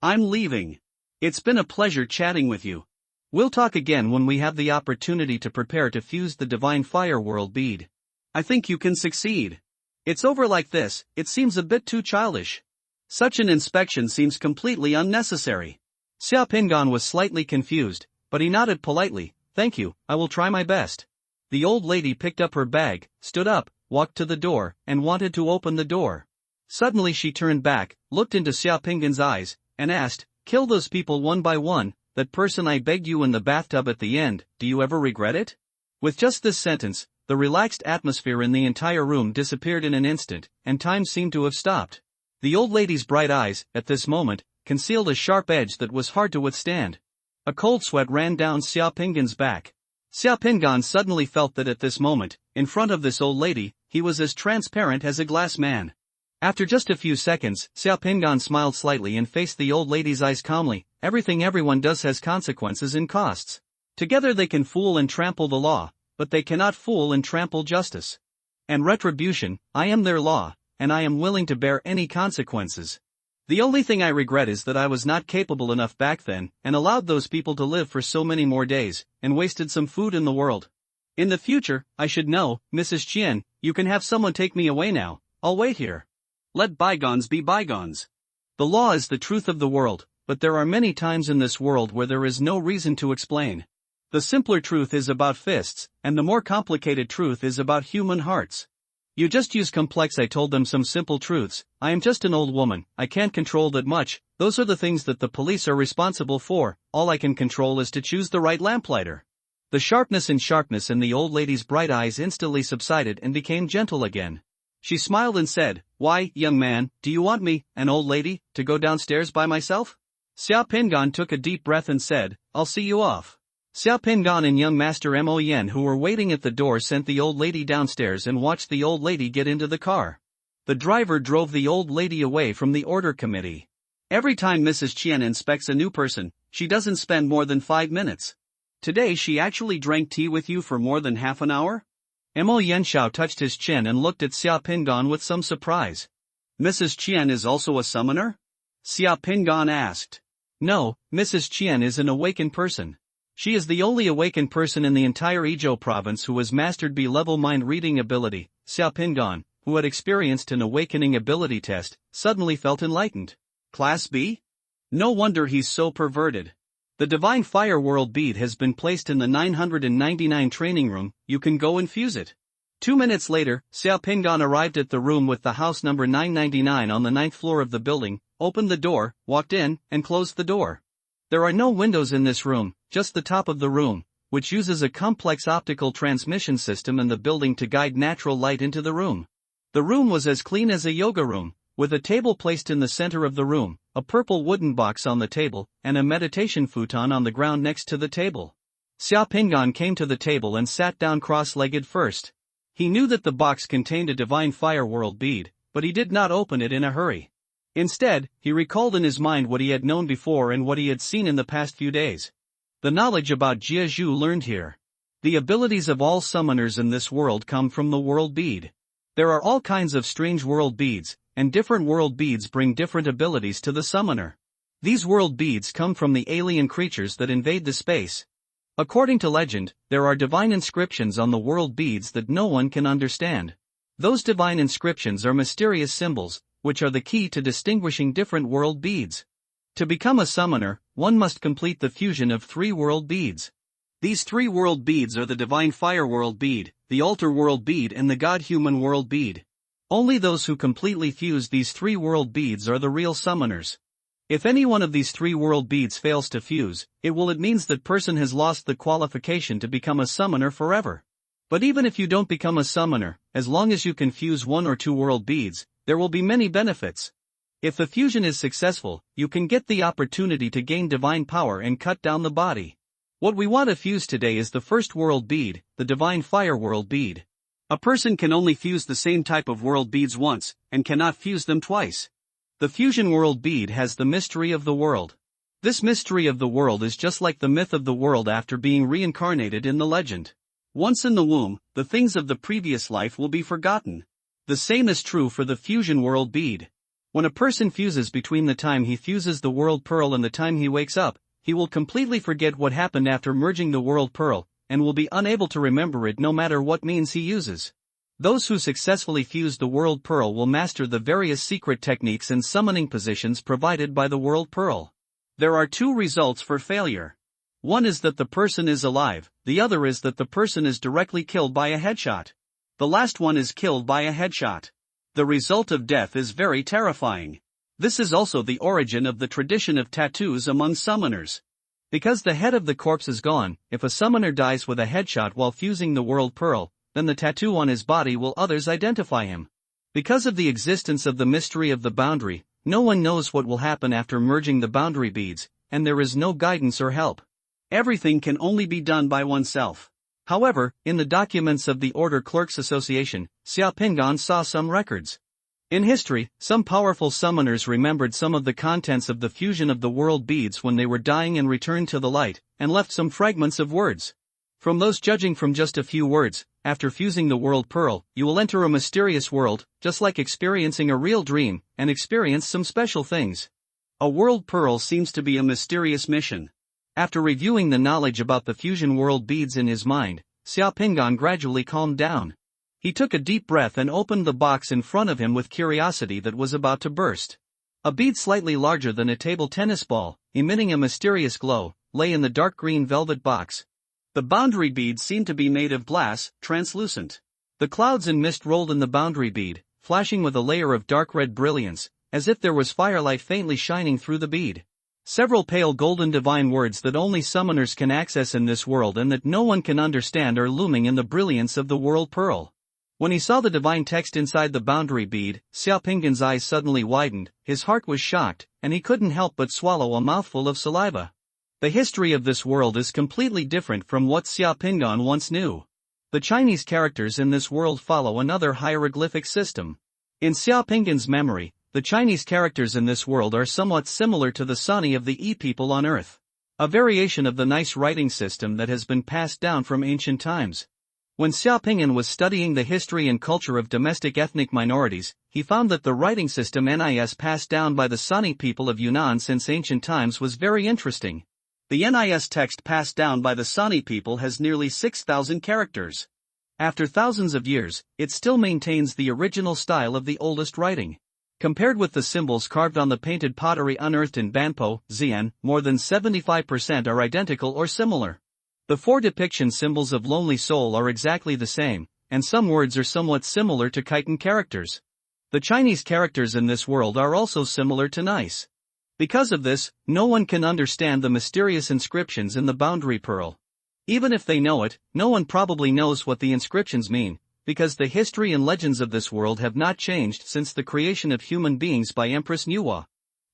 I'm leaving. It's been a pleasure chatting with you. We'll talk again when we have the opportunity to prepare to fuse the Divine Fire World bead. I think you can succeed. It's over like this, it seems a bit too childish. Such an inspection seems completely unnecessary. Xia Pingan was slightly confused, but he nodded politely. Thank you, I will try my best. The old lady picked up her bag, stood up, walked to the door, and wanted to open the door. Suddenly she turned back, looked into Xia Pingan's eyes, and asked, kill those people one by one, that person I begged you in the bathtub at the end, do you ever regret it? With just this sentence, the relaxed atmosphere in the entire room disappeared in an instant, and time seemed to have stopped. The old lady's bright eyes, at this moment, concealed a sharp edge that was hard to withstand. A cold sweat ran down Xia Pingan's back. Xia Pingan suddenly felt that at this moment, in front of this old lady, he was as transparent as a glass man. After just a few seconds, Xia Pingan smiled slightly and faced the old lady's eyes calmly. Everything everyone does has consequences and costs. Together they can fool and trample the law, but they cannot fool and trample justice. And retribution, I am their law, and I am willing to bear any consequences. The only thing I regret is that I was not capable enough back then, and allowed those people to live for so many more days, and wasted some food in the world. In the future, I should know, Mrs. Qian, you can have someone take me away now, I'll wait here. Let bygones be bygones. The law is the truth of the world, but there are many times in this world where there is no reason to explain. The simpler truth is about fists, and the more complicated truth is about human hearts. You just use complex. I told them some simple truths. I am just an old woman, I can't control that much. Those are the things that the police are responsible for. All I can control is to choose the right lamplighter. The sharpness in the old lady's bright eyes instantly subsided and became gentle again. She smiled and said, why, young man, do you want me, an old lady, to go downstairs by myself? Xia Pingan took a deep breath and said, I'll see you off. Xia Pingan and young Master Mo Yen, who were waiting at the door, sent the old lady downstairs and watched the old lady get into the car. The driver drove the old lady away from the order committee. Every time Mrs. Qian inspects a new person, she doesn't spend more than 5 minutes. Today she actually drank tea with you for more than half an hour? Mo Yanxiao touched his chin and looked at Xia Pingan with some surprise. Mrs. Qian is also a summoner? Xia Pingan asked. No, Mrs. Qian is an awakened person. She is the only awakened person in the entire Izhou province who has mastered B-level mind reading ability. Xia Pingan, who had experienced an awakening ability test, suddenly felt enlightened. Class B? No wonder he's so perverted. The Divine Fire World bead has been placed in the 999 training room, you can go and fuse it. 2 minutes later, Xia Pingan arrived at the room with the house number 999 on the 9th floor of the building, opened the door, walked in, and closed the door. There are no windows in this room, just the top of the room, which uses a complex optical transmission system in the building to guide natural light into the room. The room was as clean as a yoga room, with a table placed in the center of the room, a purple wooden box on the table, and a meditation futon on the ground next to the table. Xiaopingan came to the table and sat down cross-legged first. He knew that the box contained a divine fire world bead, but he did not open it in a hurry. Instead, he recalled in his mind what he had known before and what he had seen in the past few days. The knowledge about Jiazhu learned here. The abilities of all summoners in this world come from the world bead. There are all kinds of strange world beads, and different world beads bring different abilities to the summoner. These world beads come from the alien creatures that invade the space. According to legend, there are divine inscriptions on the world beads that no one can understand. Those divine inscriptions are mysterious symbols, which are the key to distinguishing different world beads. To become a summoner, one must complete the fusion of 3 world beads. These 3 world beads are the divine fire world bead, the altar world bead and the god-human world bead. Only those who completely fuse these 3 world beads are the real summoners. If any one of these 3 world beads fails to fuse, it means that person has lost the qualification to become a summoner forever. But even if you don't become a summoner, as long as you can fuse 1 or 2 world beads, there will be many benefits. If the fusion is successful, you can get the opportunity to gain divine power and cut down the body. What we want to fuse today is the first world bead, the divine fire world bead. A person can only fuse the same type of world beads once, and cannot fuse them twice. The fusion world bead has the mystery of the world. This mystery of the world is just like the myth of the world after being reincarnated in the legend. Once in the womb, the things of the previous life will be forgotten. The same is true for the fusion world bead. When a person fuses between the time he fuses the world pearl and the time he wakes up, he will completely forget what happened after merging the world pearl, and will be unable to remember it no matter what means he uses. Those who successfully fuse the world pearl will master the various secret techniques and summoning positions provided by the world pearl. There are 2 results for failure. One is that the person is alive, the other is that the person is directly killed by a headshot. The last one is killed by a headshot. The result of death is very terrifying. This is also the origin of the tradition of tattoos among summoners. Because the head of the corpse is gone, if a summoner dies with a headshot while fusing the world pearl, then the tattoo on his body will others identify him. Because of the existence of the mystery of the boundary, no one knows what will happen after merging the boundary beads, and there is no guidance or help. Everything can only be done by oneself. However, in the documents of the Order Clerks Association, Xiaopingan saw some records. In history, some powerful summoners remembered some of the contents of the fusion of the world beads when they were dying and returned to the light, and left some fragments of words. From those judging from just a few words, after fusing the world pearl, you will enter a mysterious world, just like experiencing a real dream, and experience some special things. A world pearl seems to be a mysterious mission. After reviewing the knowledge about the fusion world beads in his mind, Xiaopingan gradually calmed down. He took a deep breath and opened the box in front of him with curiosity that was about to burst. A bead slightly larger than a table tennis ball, emitting a mysterious glow, lay in the dark green velvet box. The boundary bead seemed to be made of glass, translucent. The clouds and mist rolled in the boundary bead, flashing with a layer of dark red brilliance, as if there was firelight faintly shining through the bead. Several pale golden divine words that only summoners can access in this world and that no one can understand are looming in the brilliance of the world pearl. When he saw the divine text inside the boundary bead, Xiaopingan's eyes suddenly widened, his heart was shocked, and he couldn't help but swallow a mouthful of saliva. The history of this world is completely different from what Xiaopingan once knew. The Chinese characters in this world follow another hieroglyphic system. In Xiaopingan's memory, the Chinese characters in this world are somewhat similar to the Sani of the people on Earth. A variation of the nice writing system that has been passed down from ancient times. When Xiaopingan was studying the history and culture of domestic ethnic minorities, he found that the writing system NIS passed down by the Sani people of Yunnan since ancient times was very interesting. The NIS text passed down by the Sani people has nearly 6,000 characters. After thousands of years, it still maintains the original style of the oldest writing. Compared with the symbols carved on the painted pottery unearthed in Banpo, Xi'an, more than 75% are identical or similar. The 4 depiction symbols of lonely soul are exactly the same, and some words are somewhat similar to Khitan characters. The Chinese characters in this world are also similar to nice. Because of this, no one can understand the mysterious inscriptions in the boundary pearl. Even if they know it, no one probably knows what the inscriptions mean, because the history and legends of this world have not changed since the creation of human beings by Empress Nuwa.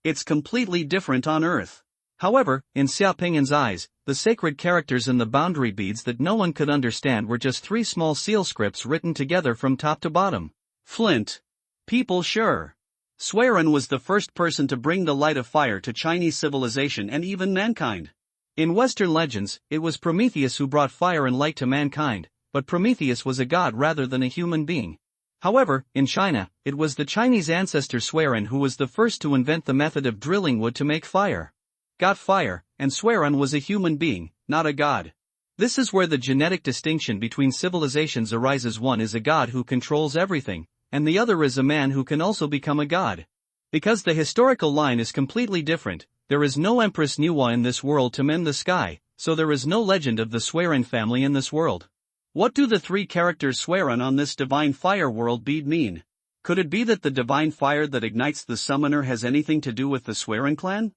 It's completely different on Earth. However, in Xiaopingan's eyes, The sacred characters in the boundary beads that no one could understand were just 3 small seal scripts written together from top to bottom. Flint. People sure. Swearen was the first person to bring the light of fire to Chinese civilization and even mankind. In Western legends, it was Prometheus who brought fire and light to mankind, but Prometheus was a god rather than a human being. However, in China, it was the Chinese ancestor Swearen who was the first to invent the method of drilling wood to make fire. Got fire, and Swearen was a human being, not a god. This is where the genetic distinction between civilizations arises. One is a god who controls everything, and the other is a man who can also become a god. Because the historical line is completely different, there is no Empress Nuwa in this world to mend the sky, so there is no legend of the Swearen family in this world. What do the 3 characters Swearen on this divine fire world bead mean? Could it be that the divine fire that ignites the summoner has anything to do with the Swearen clan?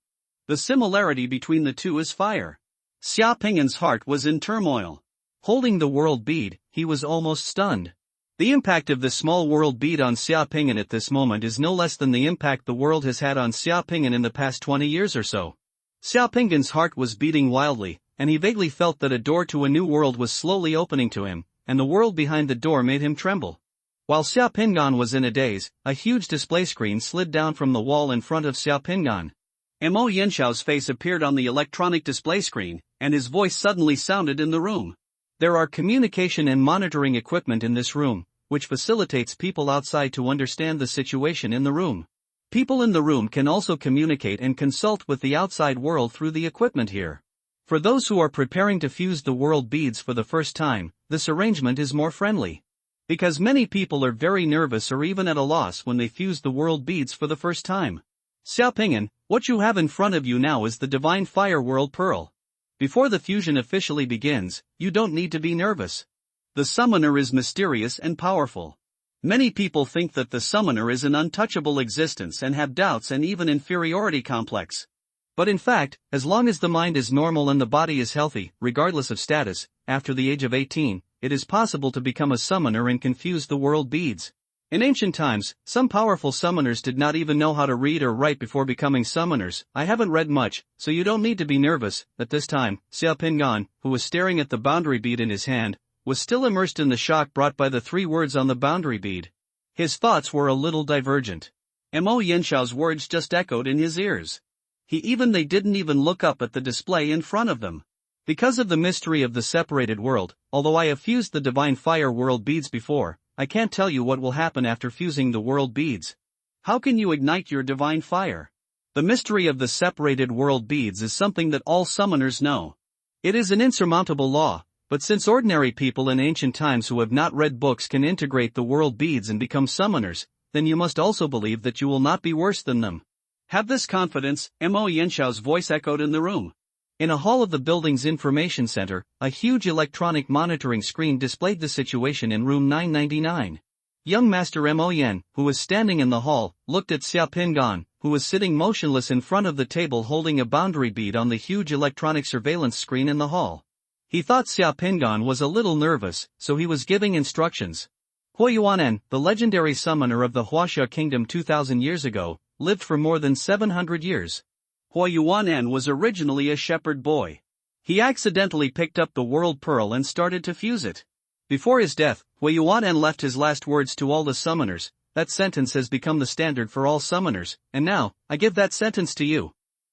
The similarity between the two is fire. Xia Ping'an's heart was in turmoil. Holding the world bead, he was almost stunned. The impact of the small world bead on Xia Ping'an at this moment is no less than the impact the world has had on Xia Ping'an in the past 20 years or so. Xia Ping'an's heart was beating wildly, and he vaguely felt that a door to a new world was slowly opening to him, and the world behind the door made him tremble. While Xia Ping'an was in a daze, a huge display screen slid down from the wall in front of Xia Ping'an. Mo Yanxiao's face appeared on the electronic display screen, and his voice suddenly sounded in the room. There are communication and monitoring equipment in this room, which facilitates people outside to understand the situation in the room. People in the room can also communicate and consult with the outside world through the equipment here. For those who are preparing to fuse the world beads for the first time, this arrangement is more friendly. Because many people are very nervous or even at a loss when they fuse the world beads for the first time. Xia Ping'an, what you have in front of you now is the Divine Fire World Pearl. Before the fusion officially begins, you don't need to be nervous. The summoner is mysterious and powerful. Many people think that the summoner is an untouchable existence and have doubts and even inferiority complex. But in fact, as long as the mind is normal and the body is healthy, regardless of status, after the age of 18, it is possible to become a summoner and confuse the world beads. In ancient times, some powerful summoners did not even know how to read or write before becoming summoners. I haven't read much, so you don't need to be nervous. At this time, Xia Ping'an, who was staring at the boundary bead in his hand, was still immersed in the shock brought by the 3 words on the boundary bead. His thoughts were a little divergent. Mo Yanxiao's words just echoed in his ears. They didn't even look up at the display in front of them. Because of the mystery of the separated world, although I have fused the Divine Fire World beads before, I can't tell you what will happen after fusing the world beads. How can you ignite your divine fire? The mystery of the separated world beads is something that all summoners know. It is an insurmountable law, but since ordinary people in ancient times who have not read books can integrate the world beads and become summoners, then you must also believe that you will not be worse than them. Have this confidence, Mo Yanxiao's voice echoed in the room. In a hall of the building's information center, a huge electronic monitoring screen displayed the situation in room 999. Young Master Mo Yan, who was standing in the hall, looked at Xia Ping'an, who was sitting motionless in front of the table holding a boundary bead on the huge electronic surveillance screen in the hall. He thought Xia Ping'an was a little nervous, so he was giving instructions. Huayuanen, the legendary summoner of the Huaxia Kingdom 2,000 years ago, lived for more than 700 years. Huayuanen was originally a shepherd boy. He accidentally picked up the world pearl and started to fuse it. Before his death, Huayuanen left his last words to all the summoners. That sentence has become the standard for all summoners, and now, I give that sentence to you.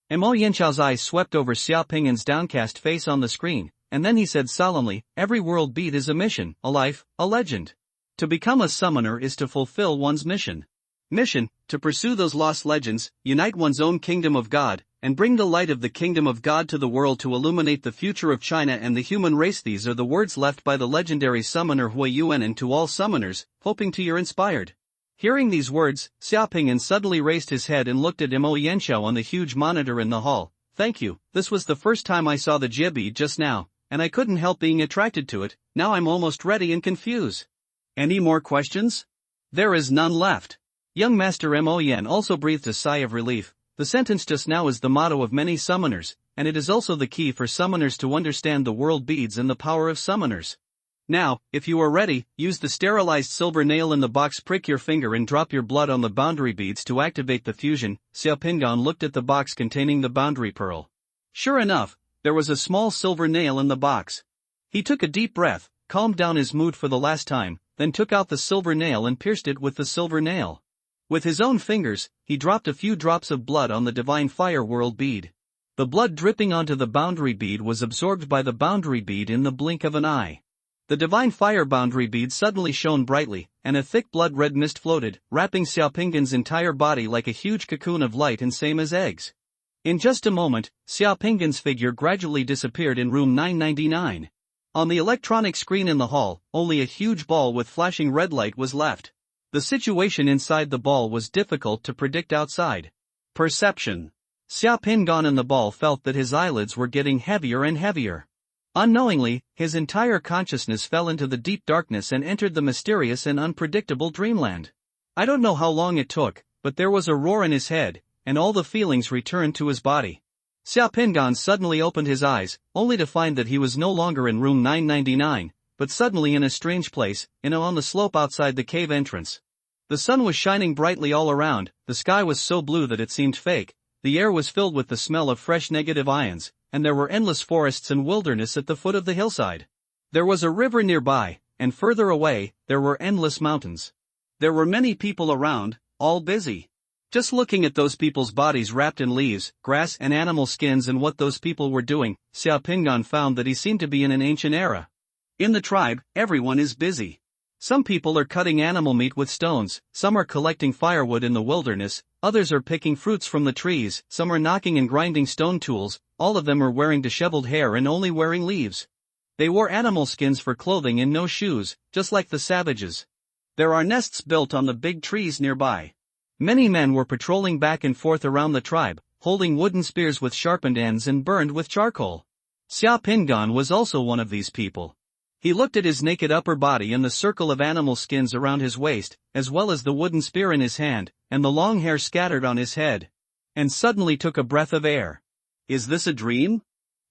Mo Yanxiao's eyes swept over Xia Ping'an's downcast face on the screen, and then he said solemnly, every world bead is a mission, a life, a legend. To become a summoner is to fulfill one's mission. Mission, to pursue those lost legends, unite one's own kingdom of God, and bring the light of the kingdom of God to the world to illuminate the future of China and the human race. These are the words left by the legendary summoner Huayuanen to all summoners, hoping to you're inspired. Hearing these words, Xia Ping'an suddenly raised his head and looked at Mo Yanxiao on the huge monitor in the hall. Thank you, this was the first time I saw the jia bead just now, and I couldn't help being attracted to it. Now I'm almost ready and confused. Any more questions? There is none left. Young Master Mo Yan also breathed a sigh of relief. The sentence just now is the motto of many summoners, and it is also the key for summoners to understand the world beads and the power of summoners. Now, if you are ready, use the sterilized silver nail in the box, prick your finger and drop your blood on the boundary beads to activate the fusion. Xia Ping'an looked at the box containing the boundary pearl. Sure enough, There was a small silver nail in the box. He took a deep breath, calmed down his mood for the last time, then took out the silver nail and pierced it with the silver nail. With his own fingers, he dropped a few drops of blood on the divine fire world bead. The blood dripping onto the boundary bead was absorbed by the boundary bead in the blink of an eye. The divine fire boundary bead suddenly shone brightly, and a thick blood-red mist floated, wrapping Xiaopinggan's entire body like a huge cocoon of light and same as eggs. In just a moment, Xiaopinggan's figure gradually disappeared in room 999. On the electronic screen in the hall, only a huge ball with flashing red light was left. The situation inside the ball was difficult to predict outside. Perception. Xiaopinggan in the ball felt that his eyelids were getting heavier and heavier. Unknowingly, his entire consciousness fell into the deep darkness and entered the mysterious and unpredictable dreamland. I don't know how long it took, but there was a roar in his head, and all the feelings returned to his body. Xiaopinggan suddenly opened his eyes, only to find that he was no longer in room 999, but suddenly in a strange place, on the slope outside the cave entrance. The sun was shining brightly all around, the sky was so blue that it seemed fake, the air was filled with the smell of fresh negative ions, and there were endless forests and wilderness at the foot of the hillside. There was a river nearby, and further away, there were endless mountains. There were many people around, all busy. Just looking at those people's bodies wrapped in leaves, grass and animal skins and what those people were doing, Xiaopinggan found that he seemed to be in an ancient era. In the tribe, everyone is busy. Some people are cutting animal meat with stones, some are collecting firewood in the wilderness, others are picking fruits from the trees, some are knocking and grinding stone tools, all of them are wearing disheveled hair and only wearing leaves. They wore animal skins for clothing and no shoes, just like the savages. There are nests built on the big trees nearby. Many men were patrolling back and forth around the tribe, holding wooden spears with sharpened ends and burned with charcoal. Xiaopinggan was also one of these people. He looked at his naked upper body and the circle of animal skins around his waist, as well as the wooden spear in his hand, and the long hair scattered on his head. And suddenly took a breath of air. Is this a dream?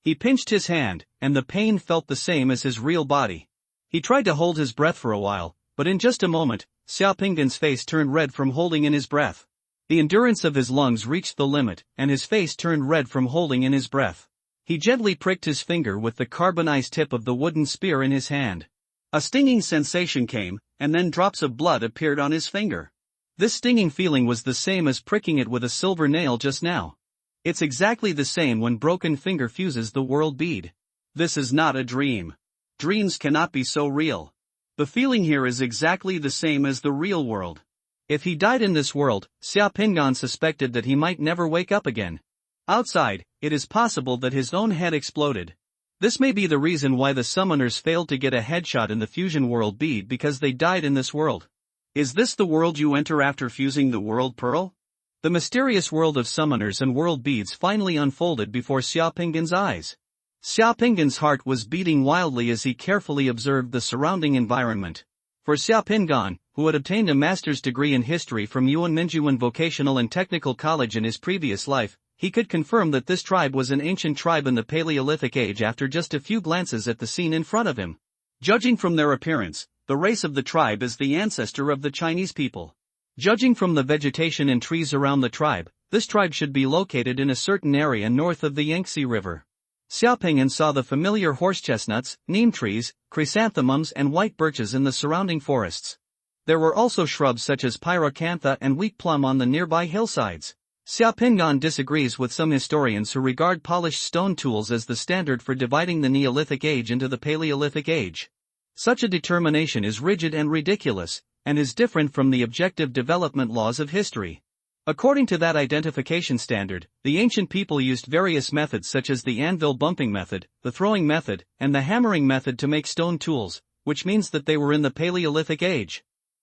He pinched his hand, and the pain felt the same as his real body. He tried to hold his breath for a while, but in just a moment, Xiaopinggan's face turned red from holding in his breath. The endurance of his lungs reached the limit, and his face turned red from holding in his breath. He gently pricked his finger with the carbonized tip of the wooden spear in his hand. A stinging sensation came, and then drops of blood appeared on his finger. This stinging feeling was the same as pricking it with a silver nail just now. It's exactly the same when broken finger fuses the world bead. This is not a dream. Dreams cannot be so real. The feeling here is exactly the same as the real world. If he died in this world, Xiaopinggan suspected that he might never wake up again. Outside, it is possible that his own head exploded. This may be the reason why the summoners failed to get a headshot in the fusion world bead, because they died in this world. Is this the world you enter after fusing the world pearl? The mysterious world of summoners and world beads finally unfolded before Xiaopinggan's eyes. Xiaopinggan's heart was beating wildly as he carefully observed the surrounding environment. For Xiaopinggan, who had obtained a master's degree in history from Yuanminjuan Vocational and Technical College in his previous life, he could confirm that this tribe was an ancient tribe in the Paleolithic Age after just a few glances at the scene in front of him. Judging from their appearance, the race of the tribe is the ancestor of the Chinese people. Judging from the vegetation and trees around the tribe, this tribe should be located in a certain area north of the Yangtze River. Xiaopinggan saw the familiar horsechestnuts, neem trees, chrysanthemums and white birches in the surrounding forests. There were also shrubs such as pyracantha and wheat plum on the nearby hillsides. Xiaopinggan disagrees with some historians who regard polished stone tools as the standard for dividing the Neolithic Age into the Paleolithic Age. Such a determination is rigid and ridiculous, and is different from the objective development laws of history. According to that identification standard, the ancient people used various methods such as the anvil bumping method, the throwing method, and the hammering method to make stone tools, which means that they were in the Paleolithic Age.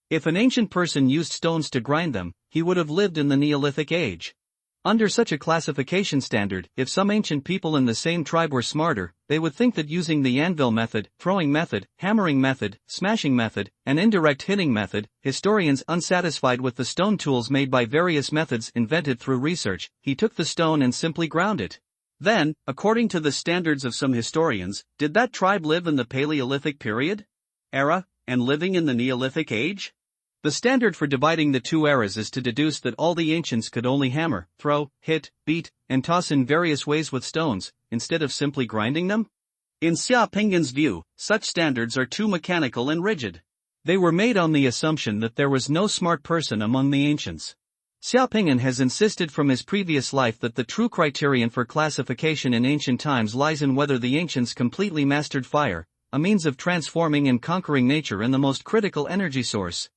If an ancient person used stones to grind them, he would have lived in the Neolithic Age. Under such a classification standard, if some ancient people in the same tribe were smarter, they would think that using the anvil method, throwing method, hammering method, smashing method, and indirect hitting method, historians unsatisfied with the stone tools made by various methods invented through research, he took the stone and simply ground it. Then, according to the standards of some historians, did that tribe live in the Paleolithic period? Era, and living in the Neolithic Age? The standard for dividing the two eras is to deduce that all the ancients could only hammer, throw, hit, beat, and toss in various ways with stones, instead of simply grinding them? In Xia Pinggan's view, such standards are too mechanical and rigid. They were made on the assumption that there was no smart person among the ancients. Xia Pinggan has insisted from his previous life that the true criterion for classification in ancient times lies in whether the ancients completely mastered fire, a means of transforming and conquering nature and the most critical energy source.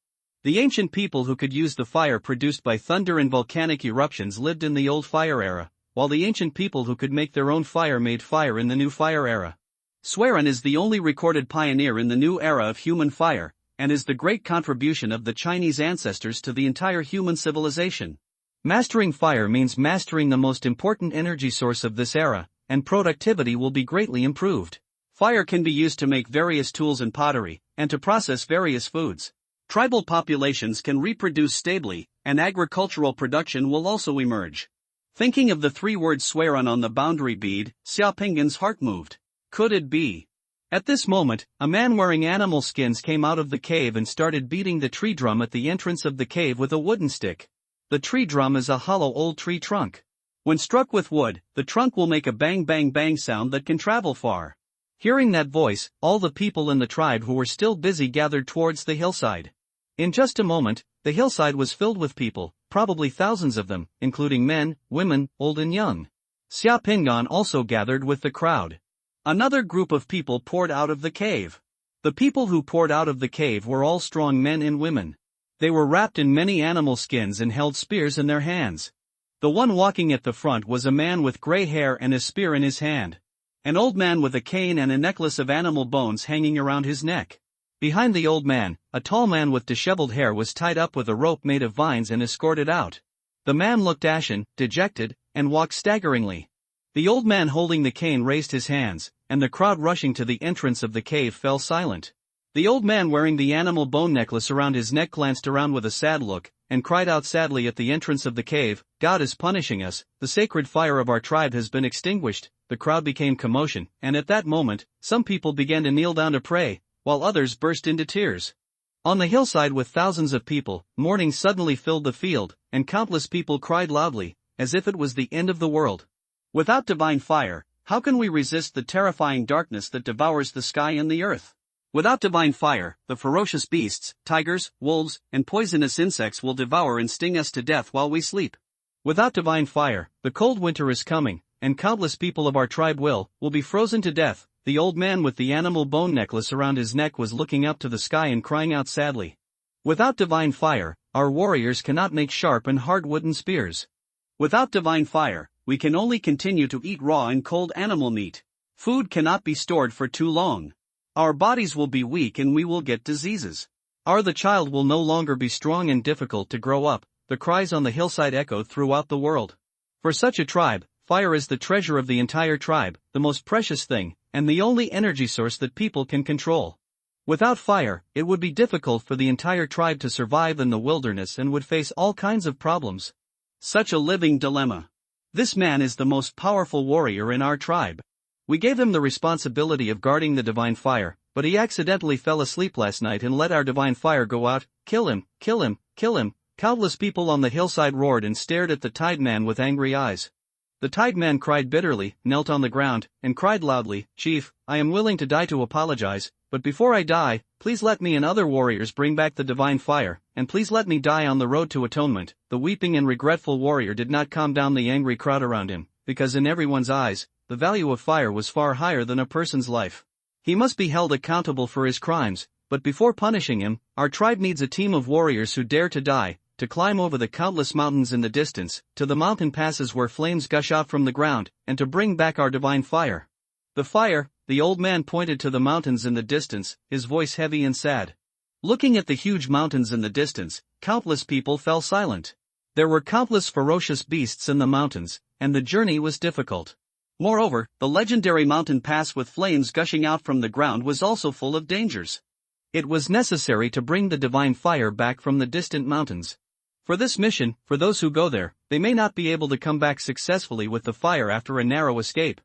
The ancient people who could use the fire produced by thunder and volcanic eruptions lived in the old fire era, while the ancient people who could make their own fire made fire in the new fire era. Xueran is the only recorded pioneer in the new era of human fire, and is the great contribution of the Chinese ancestors to the entire human civilization. Mastering fire means mastering the most important energy source of this era, and productivity will be greatly improved. Fire can be used to make various tools and pottery, and to process various foods. Tribal populations can reproduce stably, and agricultural production will also emerge. Thinking of the three words Xueran on the boundary bead, Xia Pinggan's heart moved. Could it be? At this moment, a man wearing animal skins came out of the cave and started beating the tree drum at the entrance of the cave with a wooden stick. The tree drum is a hollow old tree trunk. When struck with wood, the trunk will make a bang bang bang sound that can travel far. Hearing that voice, all the people in the tribe who were still busy gathered towards the hillside. In just a moment, the hillside was filled with people, probably thousands of them, including men, women, old and young. Xia Pinggan also gathered with the crowd. Another group of people poured out of the cave. The people who poured out of the cave were all strong men and women. They were wrapped in many animal skins and held spears in their hands. The one walking at the front was a man with gray hair and a spear in his hand. An old man with a cane and a necklace of animal bones hanging around his neck. Behind the old man, a tall man with disheveled hair was tied up with a rope made of vines and escorted out. The man looked ashen, dejected, and walked staggeringly. The old man holding the cane raised his hands, and the crowd rushing to the entrance of the cave fell silent. The old man wearing the animal bone necklace around his neck glanced around with a sad look, and cried out sadly at the entrance of the cave, "God is punishing us, the sacred fire of our tribe has been extinguished." The crowd became commotion, and at that moment, some people began to kneel down to pray, while others burst into tears. On the hillside with thousands of people, mourning suddenly filled the field, and countless people cried loudly, as if it was the end of the world. Without divine fire, how can we resist the terrifying darkness that devours the sky and the earth? Without divine fire, the ferocious beasts, tigers, wolves, and poisonous insects will devour and sting us to death while we sleep. Without divine fire, the cold winter is coming, and countless people of our tribe will be frozen to death. The old man with the animal bone necklace around his neck was looking up to the sky and crying out sadly. Without divine fire, our warriors cannot make sharp and hard wooden spears. Without divine fire, we can only continue to eat raw and cold animal meat. Food cannot be stored for too long. Our bodies will be weak and we will get diseases. The child will no longer be strong and difficult to grow up. The cries on the hillside echoed throughout the world. For such a tribe, fire is the treasure of the entire tribe, the most precious thing, and the only energy source that people can control. Without fire, it would be difficult for the entire tribe to survive in the wilderness and would face all kinds of problems. Such a living dilemma. This man is the most powerful warrior in our tribe. We gave him the responsibility of guarding the divine fire, but he accidentally fell asleep last night and let our divine fire go out. Kill him, kill him, kill him. Countless people on the hillside roared and stared at the tied man with angry eyes. The tied man cried bitterly, knelt on the ground, and cried loudly, "Chief, I am willing to die to apologize, but before I die, please let me and other warriors bring back the divine fire, and please let me die on the road to atonement." The weeping and regretful warrior did not calm down the angry crowd around him, because in everyone's eyes, the value of fire was far higher than a person's life. He must be held accountable for his crimes, but before punishing him, our tribe needs a team of warriors who dare to die, to climb over the countless mountains in the distance, to the mountain passes where flames gush out from the ground, and to bring back our divine fire. The fire, the old man pointed to the mountains in the distance, his voice heavy and sad. Looking at the huge mountains in the distance, countless people fell silent. There were countless ferocious beasts in the mountains, and the journey was difficult. Moreover, the legendary mountain pass with flames gushing out from the ground was also full of dangers. It was necessary to bring the divine fire back from the distant mountains. For this mission, for those who go there, they may not be able to come back successfully with the fire after a narrow escape.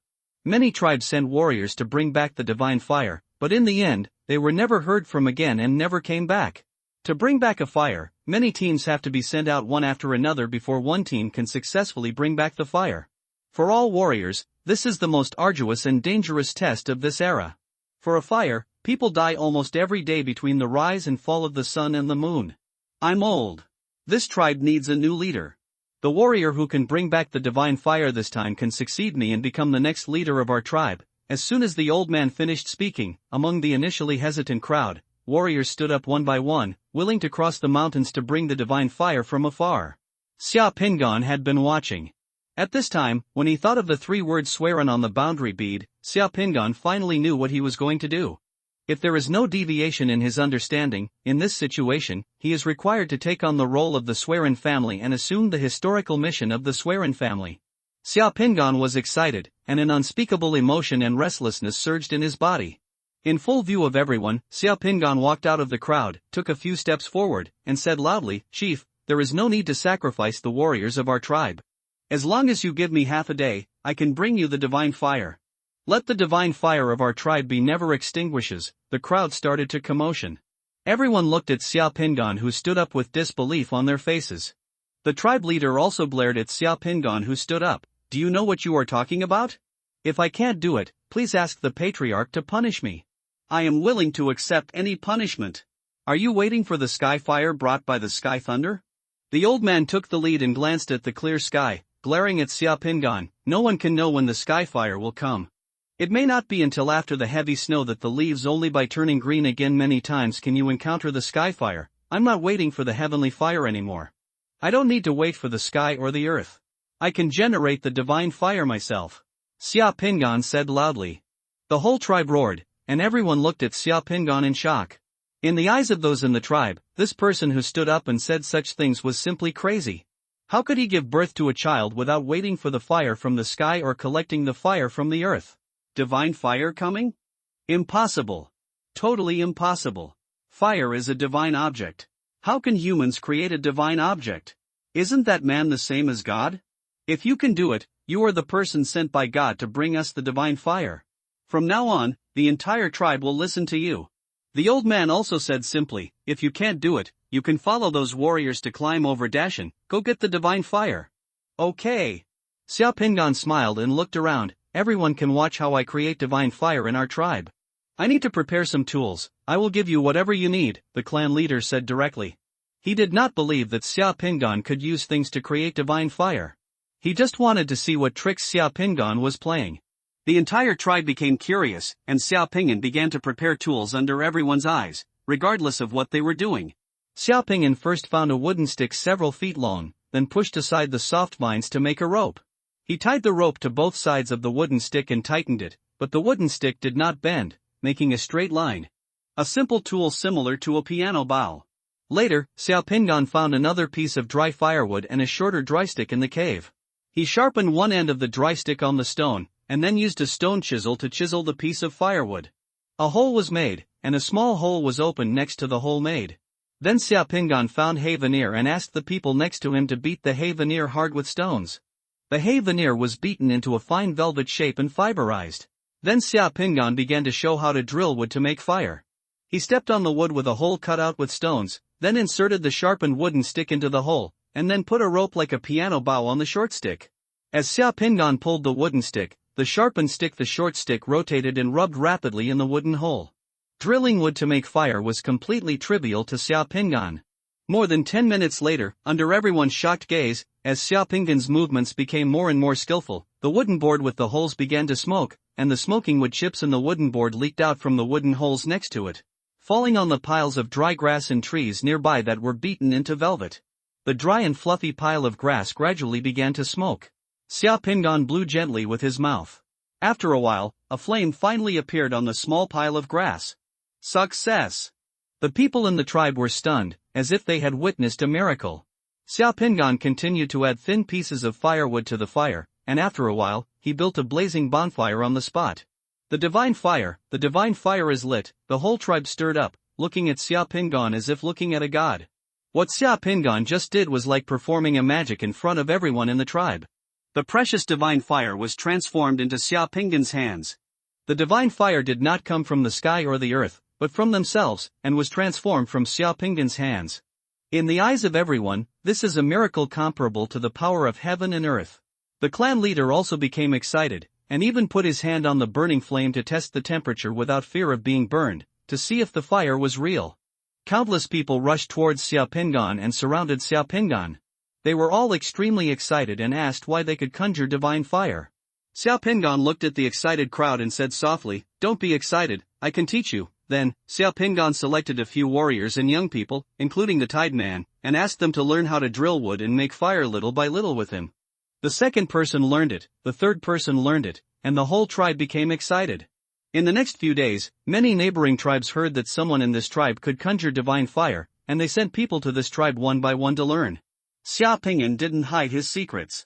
Many tribes sent warriors to bring back the divine fire, but in the end, they were never heard from again and never came back. To bring back a fire, many teams have to be sent out one after another before one team can successfully bring back the fire. For all warriors, this is the most arduous and dangerous test of this era. For a fire, people die almost every day between the rise and fall of the sun and the moon. I'm old. This tribe needs a new leader. The warrior who can bring back the divine fire this time can succeed me and become the next leader of our tribe. As soon as the old man finished speaking, among the initially hesitant crowd, warriors stood up one by one, willing to cross the mountains to bring the divine fire from afar. Xia Pingan had been watching. At this time, when he thought of the 3 words swearing on the boundary bead, Xia Pingan finally knew what he was going to do. If there is no deviation in his understanding, in this situation, he is required to take on the role of the Swearin family and assume the historical mission of the Swearin family. Xia Pingan was excited, and an unspeakable emotion and restlessness surged in his body. In full view of everyone, Xia Pingan walked out of the crowd, took a few steps forward, and said loudly, "Chief, there is no need to sacrifice the warriors of our tribe. As long as you give me half a day, I can bring you the divine fire. Let the divine fire of our tribe be never extinguishes." The crowd started to commotion. Everyone looked at Xia Pingan, who stood up with disbelief on their faces. The tribe leader also glared at Xia Pingan, who stood up. "Do you know what you are talking about? If I can't do it, please ask the patriarch to punish me. I am willing to accept any punishment. Are you waiting for the sky fire brought by the sky thunder?" The old man took the lead and glanced at the clear sky, glaring at Xia Pingan. "No one can know when the sky fire will come. It may not be until after the heavy snow that the leaves only by turning green again many times can you encounter the sky fire. I'm not waiting for the heavenly fire anymore. I don't need to wait for the sky or the earth. I can generate the divine fire myself," Xia Pingan said loudly. The whole tribe roared, and everyone looked at Xia Pingan in shock. In the eyes of those in the tribe, this person who stood up and said such things was simply crazy. How could he give birth to a child without waiting for the fire from the sky or collecting the fire from the earth? Divine fire coming? Impossible. Totally impossible. Fire is a divine object. How can humans create a divine object? Isn't that man the same as God? If you can do it, you are the person sent by God to bring us the divine fire. From now on, the entire tribe will listen to you. The old man also said simply, "If you can't do it, you can follow those warriors to climb over Dashan, go get the divine fire." "Okay." Xia Pingan smiled and looked around. "Everyone can watch how I create divine fire in our tribe. I need to prepare some tools. I will give you whatever you need," the clan leader said directly. He did not believe that Xia Pingan could use things to create divine fire. He just wanted to see what tricks Xia Pingan was playing. The entire tribe became curious, and Xia Pingan began to prepare tools under everyone's eyes, regardless of what they were doing. Xia Pingan first found a wooden stick several feet long, then pushed aside the soft vines to make a rope. He tied the rope to both sides of the wooden stick and tightened it, but the wooden stick did not bend, making a straight line. A simple tool similar to a piano bow. Later, Xia Pingan found another piece of dry firewood and a shorter dry stick in the cave. He sharpened one end of the dry stick on the stone, and then used a stone chisel to chisel the piece of firewood. A hole was made, and a small hole was opened next to the hole made. Then Xia Pingan found hay veneer and asked the people next to him to beat the hay veneer hard with stones. The hay veneer was beaten into a fine velvet shape and fiberized. Then Xia Pingan began to show how to drill wood to make fire. He stepped on the wood with a hole cut out with stones, then inserted the sharpened wooden stick into the hole, and then put a rope like a piano bow on the short stick. As Xia Pingan pulled the wooden stick, the sharpened stick, the short stick rotated and rubbed rapidly in the wooden hole. Drilling wood to make fire was completely trivial to Xia Pingan. More than 10 minutes later, under everyone's shocked gaze, as Xia Pingan's movements became more and more skillful, the wooden board with the holes began to smoke, and the smoking wood chips in the wooden board leaked out from the wooden holes next to it, falling on the piles of dry grass and trees nearby that were beaten into velvet. The dry and fluffy pile of grass gradually began to smoke. Xia Pingan blew gently with his mouth. After a while, a flame finally appeared on the small pile of grass. Success! The people in the tribe were stunned, as if they had witnessed a miracle. Xia Pingan continued to add thin pieces of firewood to the fire, and after a while, he built a blazing bonfire on the spot. The divine fire is lit. The whole tribe stirred up, looking at Xia Pingan as if looking at a god. What Xia Pingan just did was like performing a magic in front of everyone in the tribe. The precious divine fire was transformed into Xia Pingan's hands. The divine fire did not come from the sky or the earth, but from themselves, and was transformed from Xiaopinggan's hands. In the eyes of everyone, this is a miracle comparable to the power of heaven and earth. The clan leader also became excited, and even put his hand on the burning flame to test the temperature without fear of being burned, to see if the fire was real. Countless people rushed towards Xiaopinggan and surrounded Xiaopinggan. They were all extremely excited and asked why they could conjure divine fire. Xiaopinggan looked at the excited crowd and said softly, "Don't be excited, I can teach you." Then, Xiaopinggan selected a few warriors and young people, including the Tide Man, and asked them to learn how to drill wood and make fire little by little with him. The second person learned it, the third person learned it, and the whole tribe became excited. In the next few days, many neighboring tribes heard that someone in this tribe could conjure divine fire, and they sent people to this tribe one by one to learn. Xiaopinggan didn't hide his secrets.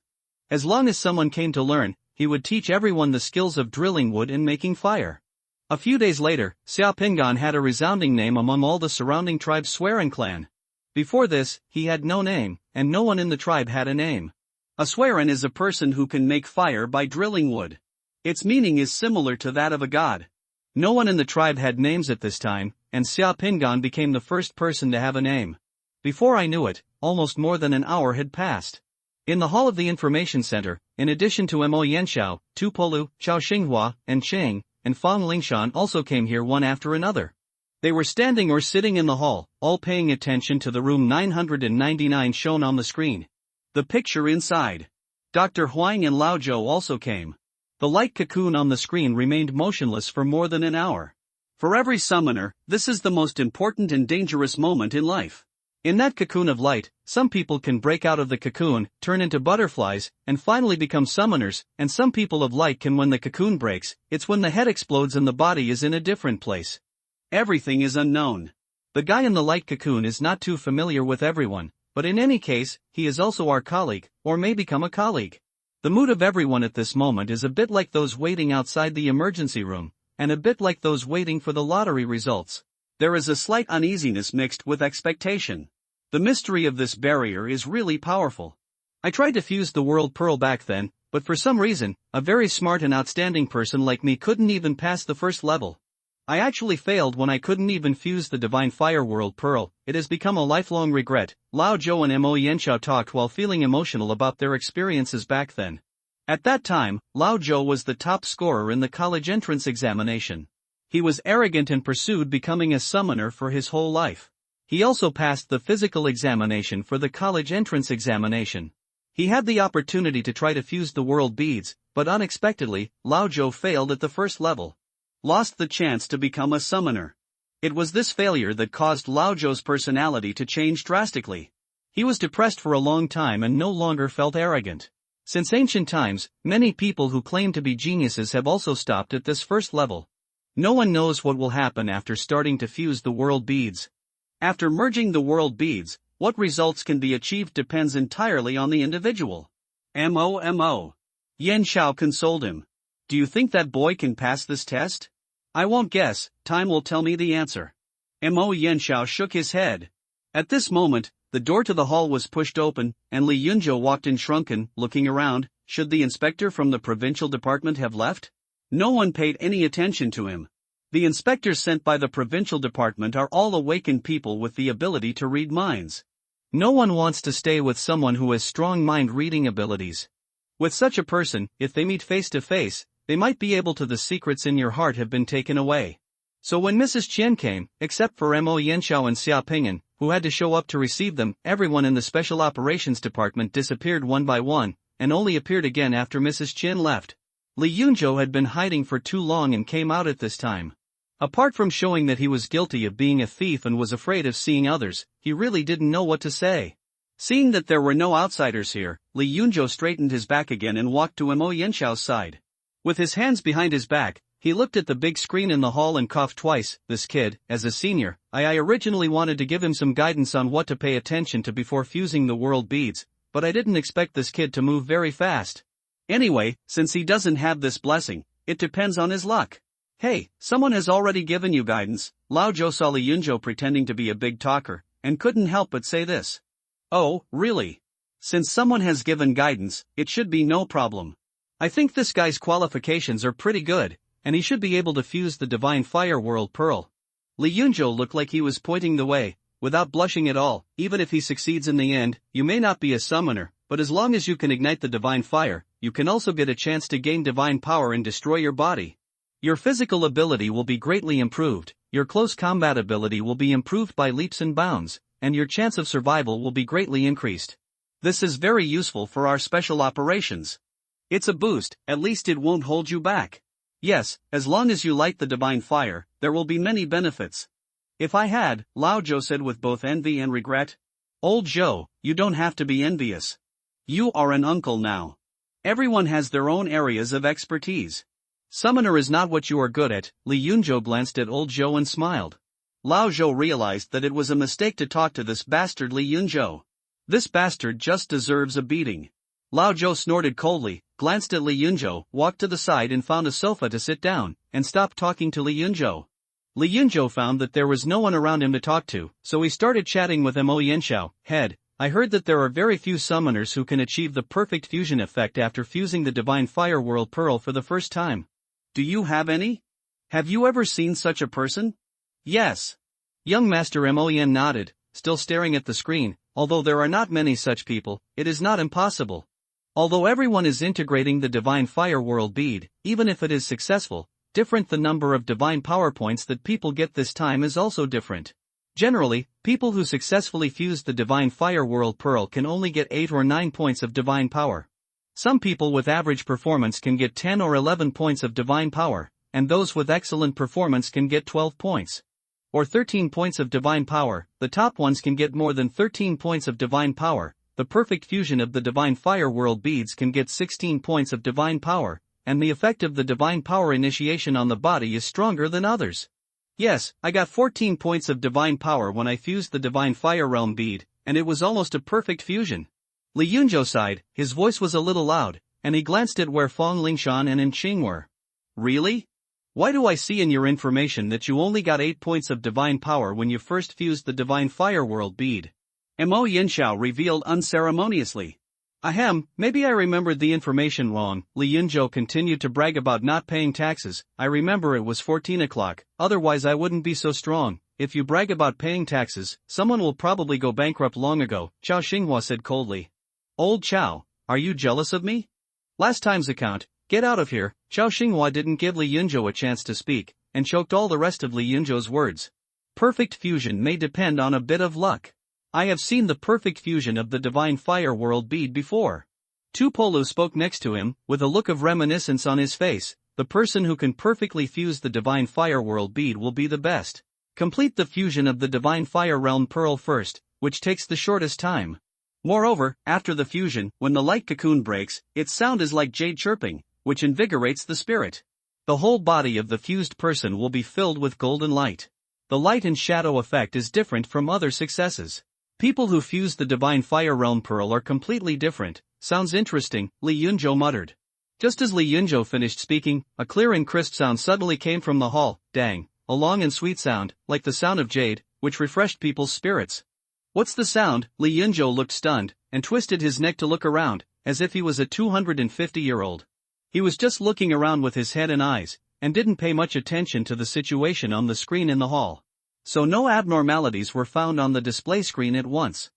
As long as someone came to learn, he would teach everyone the skills of drilling wood and making fire. A few days later, Xiaopinggan had a resounding name among all the surrounding tribes Swearan clan. Before this, he had no name, and no one in the tribe had a name. A Swearan is a person who can make fire by drilling wood. Its meaning is similar to that of a god. No one in the tribe had names at this time, and Xiaopinggan became the first person to have a name. Before I knew it, almost more than an hour had passed. In the hall of the information center, in addition to Mo Yanxiao, Tupolu, Chao Xinghua, and Cheng, and Fang Lingshan also came here one after another. They were standing or sitting in the hall, all paying attention to the room 999 shown on the screen. The picture inside. Dr. Huang and Lao Zhou also came. The light cocoon on the screen remained motionless for more than an hour. For every summoner, this is the most important and dangerous moment in life. In that cocoon of light, some people can break out of the cocoon, turn into butterflies, and finally become summoners, and some people of light can when the cocoon breaks, it's when the head explodes and the body is in a different place. Everything is unknown. The guy in the light cocoon is not too familiar with everyone, but in any case, he is also our colleague, or may become a colleague. The mood of everyone at this moment is a bit like those waiting outside the emergency room, and a bit like those waiting for the lottery results. There is a slight uneasiness mixed with expectation. The mystery of this barrier is really powerful. I tried to fuse the world pearl back then, but for some reason, a very smart and outstanding person like me couldn't even pass the first level. I actually failed when I couldn't even fuse the divine fire world pearl. It has become a lifelong regret. Lao Zhou and Mo Yanxiao talked while feeling emotional about their experiences back then. At that time, Lao Zhou was the top scorer in the college entrance examination. He was arrogant and pursued becoming a summoner for his whole life. He also passed the physical examination for the college entrance examination. He had the opportunity to try to fuse the world beads, but unexpectedly, Lao Zhou failed at the first level. Lost the chance to become a summoner. It was this failure that caused Lao Zhou's personality to change drastically. He was depressed for a long time and no longer felt arrogant. Since ancient times, many people who claim to be geniuses have also stopped at this first level. No one knows what will happen after starting to fuse the world beads. After merging the world beads, what results can be achieved depends entirely on the individual. Mo. Yan Xiao consoled him. Do you think that boy can pass this test? I won't guess, time will tell me the answer. Mo Yanxiao shook his head. At this moment, the door to the hall was pushed open, and Li Yunzhou walked in shrunken, looking around. Should the inspector from the provincial department have left? No one paid any attention to him. The inspectors sent by the provincial department are all awakened people with the ability to read minds. No one wants to stay with someone who has strong mind-reading abilities. With such a person, if they meet face to face, they might be able to. The secrets in your heart have been taken away. So when Mrs. Qian came, except for Mo Yanxiao and Xiaopinggan, who had to show up to receive them, everyone in the special operations department disappeared one by one, and only appeared again after Mrs. Qian left. Li Yunzhou had been hiding for too long and came out at this time. Apart from showing that he was guilty of being a thief and was afraid of seeing others, he really didn't know what to say. Seeing that there were no outsiders here, Li Yunzhou straightened his back again and walked to Mo Yanxiao's side. With his hands behind his back, he looked at the big screen in the hall and coughed twice. This kid, as a senior, I originally wanted to give him some guidance on what to pay attention to before fusing the world beads, but I didn't expect this kid to move very fast. Anyway, since he doesn't have this blessing, it depends on his luck. Hey, someone has already given you guidance. Lao Zhou saw Li Yunzhou pretending to be a big talker, and couldn't help but say this. Oh, really? Since someone has given guidance, it should be no problem. I think this guy's qualifications are pretty good, and he should be able to fuse the divine fire world pearl. Li Yunzhou looked like he was pointing the way, without blushing at all. Even if he succeeds in the end, you may not be a summoner, but as long as you can ignite the divine fire, you can also get a chance to gain divine power and destroy your body. Your physical ability will be greatly improved, your close combat ability will be improved by leaps and bounds, and your chance of survival will be greatly increased. This is very useful for our special operations. It's a boost, at least it won't hold you back. Yes, as long as you light the divine fire, there will be many benefits. If I had, Lao Zhou said with both envy and regret. Old Zhou, you don't have to be envious. You are an uncle now. Everyone has their own areas of expertise. Summoner is not what you are good at. Li Yunzhou glanced at old Zhou and smiled. Lao Zhou realized that it was a mistake to talk to this bastard Li Yunzhou. This bastard just deserves a beating. Lao Zhou snorted coldly, glanced at Li Yunzhou, walked to the side and found a sofa to sit down, and stopped talking to Li Yunzhou. Li Yunzhou found that there was no one around him to talk to, so he started chatting with Mo Yanxiao. Head, I heard that there are very few summoners who can achieve the perfect fusion effect after fusing the divine fire world pearl for the first time. Do you have any? Have you ever seen such a person? Yes. Young Master Mo Yan nodded, still staring at the screen. Although there are not many such people, it is not impossible. Although everyone is integrating the divine fire world bead, even if it is successful, the number of divine power points that people get this time is also different. Generally, people who successfully fuse the divine fire world pearl can only get 8 or 9 points of divine power. Some people with average performance can get 10 or 11 points of divine power, and those with excellent performance can get 12 points. Or 13 points of divine power. The top ones can get more than 13 points of divine power. The perfect fusion of the divine fire world beads can get 16 points of divine power, and the effect of the divine power initiation on the body is stronger than others. Yes, I got 14 points of divine power when I fused the divine fire realm bead, and it was almost a perfect fusion. Li Yunzhou sighed, his voice was a little loud, and he glanced at where Fong Lingshan and En Qing were. Really? Why do I see in your information that you only got 8 points of divine power when you first fused the divine fire world bead? Mo Yanxiao revealed unceremoniously. Ahem, maybe I remembered the information wrong. Li Yunzhou continued to brag about not paying taxes. I remember it was 14 o'clock, otherwise I wouldn't be so strong. If you brag about paying taxes, someone will probably go bankrupt long ago, Chao Xinghua said coldly. Old Chao, are you jealous of me? Last time's account, get out of here. Chao Xinghua didn't give Li Yunzhou a chance to speak, and choked all the rest of Li Yunzhou's words. Perfect fusion may depend on a bit of luck. I have seen the perfect fusion of the divine fire world bead before. Tupolu spoke next to him, with a look of reminiscence on his face. The person who can perfectly fuse the divine fire world bead will be the best. Complete the fusion of the divine fire realm pearl first, which takes the shortest time. Moreover, after the fusion, when the light cocoon breaks, its sound is like jade chirping, which invigorates the spirit. The whole body of the fused person will be filled with golden light. The light and shadow effect is different from other successes. People who fuse the divine fire realm pearl are completely different. Sounds interesting, Li Yunzhou muttered. Just as Li Yunzhou finished speaking, a clear and crisp sound suddenly came from the hall. Dang, a long and sweet sound, like the sound of jade, which refreshed people's spirits. What's the sound? Li Yunzhou looked stunned, and twisted his neck to look around, as if he was a 250-year-old. He was just looking around with his head and eyes, and didn't pay much attention to the situation on the screen in the hall. So no abnormalities were found on the display screen at once.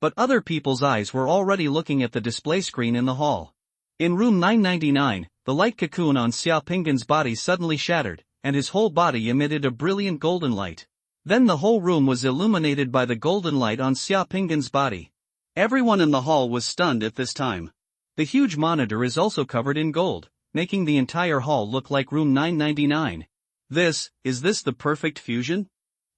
But other people's eyes were already looking at the display screen in the hall. In room 999, the light cocoon on Xiao Pinggan's body suddenly shattered, and his whole body emitted a brilliant golden light. Then the whole room was illuminated by the golden light on Xiao Pinggan's body. Everyone in the hall was stunned at this time. The huge monitor is also covered in gold, making the entire hall look like room 999. Is this the perfect fusion?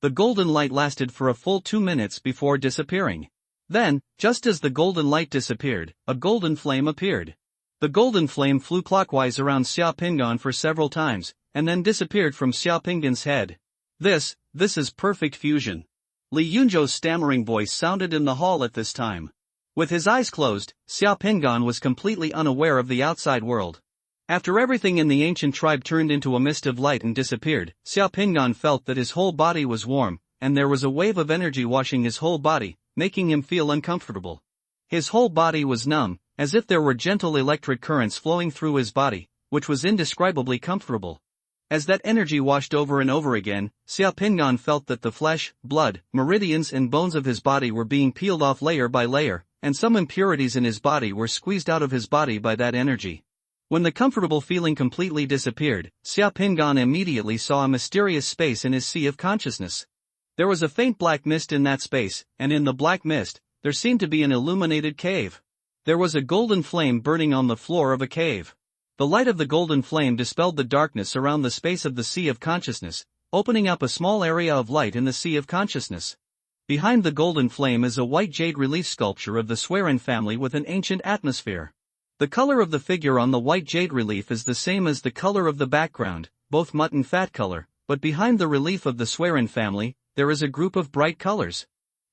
The golden light lasted for a full 2 minutes before disappearing. Then, just as the golden light disappeared, a golden flame appeared. The golden flame flew clockwise around Xiao Pinggan for several times, and then disappeared from Xiao Pinggan's head. This is perfect fusion. Li Yunzhou's stammering voice sounded in the hall at this time. With his eyes closed, Xiao Pinggan was completely unaware of the outside world. After everything in the ancient tribe turned into a mist of light and disappeared, Xiao Pinggan felt that his whole body was warm, and there was a wave of energy washing his whole body, making him feel uncomfortable. His whole body was numb, as if there were gentle electric currents flowing through his body, which was indescribably comfortable. As that energy washed over and over again, Xiaopingan felt that the flesh, blood, meridians and bones of his body were being peeled off layer by layer, and some impurities in his body were squeezed out of his body by that energy. When the comfortable feeling completely disappeared, Xiaopingan immediately saw a mysterious space in his sea of consciousness. There was a faint black mist in that space, and in the black mist, there seemed to be an illuminated cave. There was a golden flame burning on the floor of a cave. The light of the golden flame dispelled the darkness around the space of the sea of consciousness, opening up a small area of light in the sea of consciousness. Behind the golden flame is a white jade relief sculpture of the Swearin family with an ancient atmosphere. The color of the figure on the white jade relief is the same as the color of the background, both mutton fat color, but behind the relief of the Swearin family, there is a group of bright colors.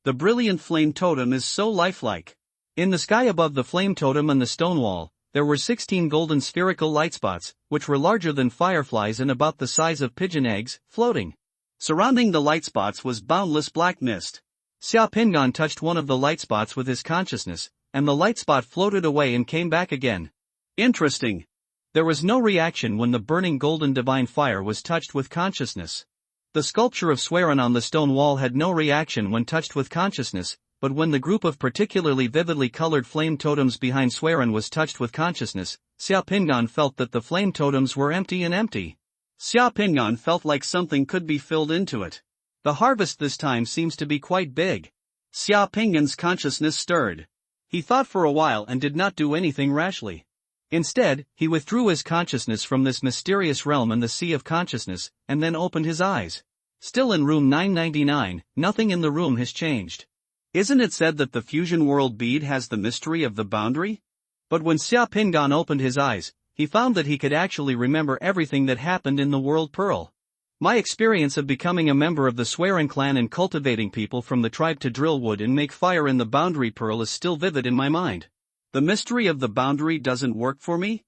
The brilliant flame totem is so lifelike. In the sky above the flame totem and the stone wall, there were 16 golden spherical light spots, which were larger than fireflies and about the size of pigeon eggs, floating. Surrounding the light spots was boundless black mist. Xiaopingan touched one of the light spots with his consciousness, and the light spot floated away and came back again. Interesting. There was no reaction when the burning golden divine fire was touched with consciousness. The sculpture of Swearin on the stone wall had no reaction when touched with consciousness, but when the group of particularly vividly colored flame totems behind Swearin was touched with consciousness, Xiaopingan felt that the flame totems were empty and empty. Xiaopingan felt like something could be filled into it. The harvest this time seems to be quite big. Xiaopingan's consciousness stirred. He thought for a while and did not do anything rashly. Instead, he withdrew his consciousness from this mysterious realm and the sea of consciousness, and then opened his eyes. Still in room 999, nothing in the room has changed. Isn't it said that the fusion world bead has the mystery of the boundary? But when Xiaopingan opened his eyes, he found that he could actually remember everything that happened in the world pearl. My experience of becoming a member of the Swearin clan and cultivating people from the tribe to drill wood and make fire in the boundary pearl is still vivid in my mind. The mystery of the boundary doesn't work for me?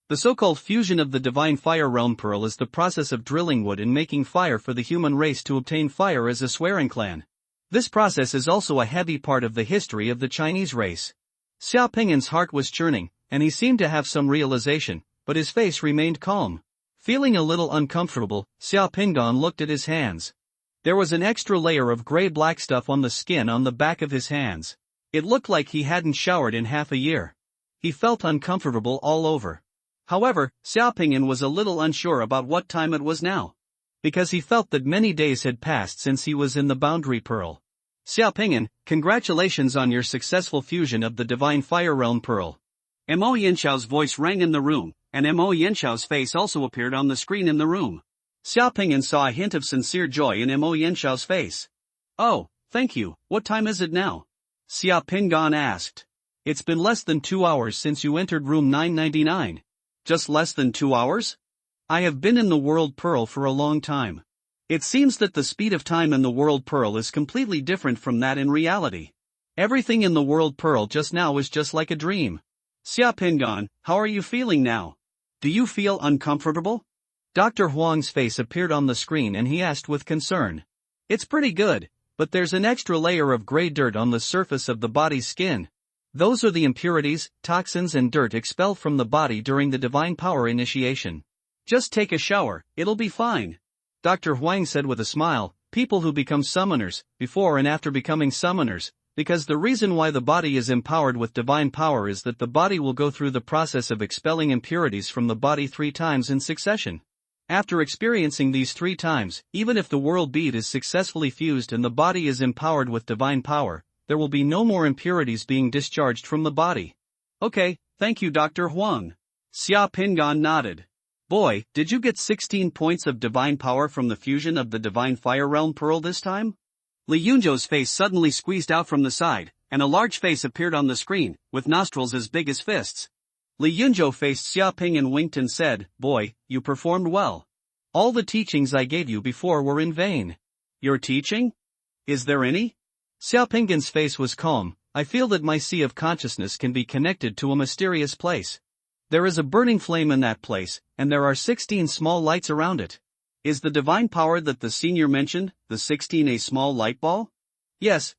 The so-called fusion of the divine fire realm pearl is the process of drilling wood and making fire for the human race to obtain fire as a Swearin clan. This process is also a heavy part of the history of the Chinese race. Xiaopingan's heart was churning, and he seemed to have some realization, but his face remained calm. Feeling a little uncomfortable, Xiaopingan looked at his hands. There was an extra layer of gray-black stuff on the skin on the back of his hands. It looked like he hadn't showered in half a year. He felt uncomfortable all over. However, Xiaopingan was a little unsure about what time it was now, because he felt that many days had passed since he was in the boundary pearl. Xiaopingan, congratulations on your successful fusion of the divine fire realm pearl. Mo Yinshao's voice rang in the room, and Mo Yinshao's face also appeared on the screen in the room. Xiaopingan saw a hint of sincere joy in Mo Yinshao's face. Oh, thank you, what time is it now? Xiaopingan asked. It's been less than 2 hours since you entered room 999. Just less than 2 hours? I have been in the world pearl for a long time. It seems that the speed of time in the world pearl is completely different from that in reality. Everything in the world pearl just now is just like a dream. Xiaopingan, how are you feeling now? Do you feel uncomfortable? Dr. Huang's face appeared on the screen and he asked with concern. It's pretty good, but there's an extra layer of gray dirt on the surface of the body's skin. Those are the impurities, toxins and dirt expelled from the body during the divine power initiation. Just take a shower, it'll be fine. Dr. Huang said with a smile, people who become summoners, before and after becoming summoners, because the reason why the body is empowered with divine power is that the body will go through the process of expelling impurities from the body 3 times in succession. After experiencing these 3 times, even if the world bead is successfully fused and the body is empowered with divine power, there will be no more impurities being discharged from the body. Okay, thank you Dr. Huang. Xiaopingan nodded. Boy, did you get 16 points of divine power from the fusion of the divine fire realm pearl this time? Li Yunzhou's face suddenly squeezed out from the side, and a large face appeared on the screen, with nostrils as big as fists. Li Yunzhou faced Xiaoping and winked and said, boy, you performed well. All the teachings I gave you before were in vain. Your teaching? Is there any? Xiaopingan's face was calm. I feel that my sea of consciousness can be connected to a mysterious place. There is a burning flame in that place, and there are 16 small lights around it. Is the divine power that the senior mentioned, the 16 a small light ball? Yes,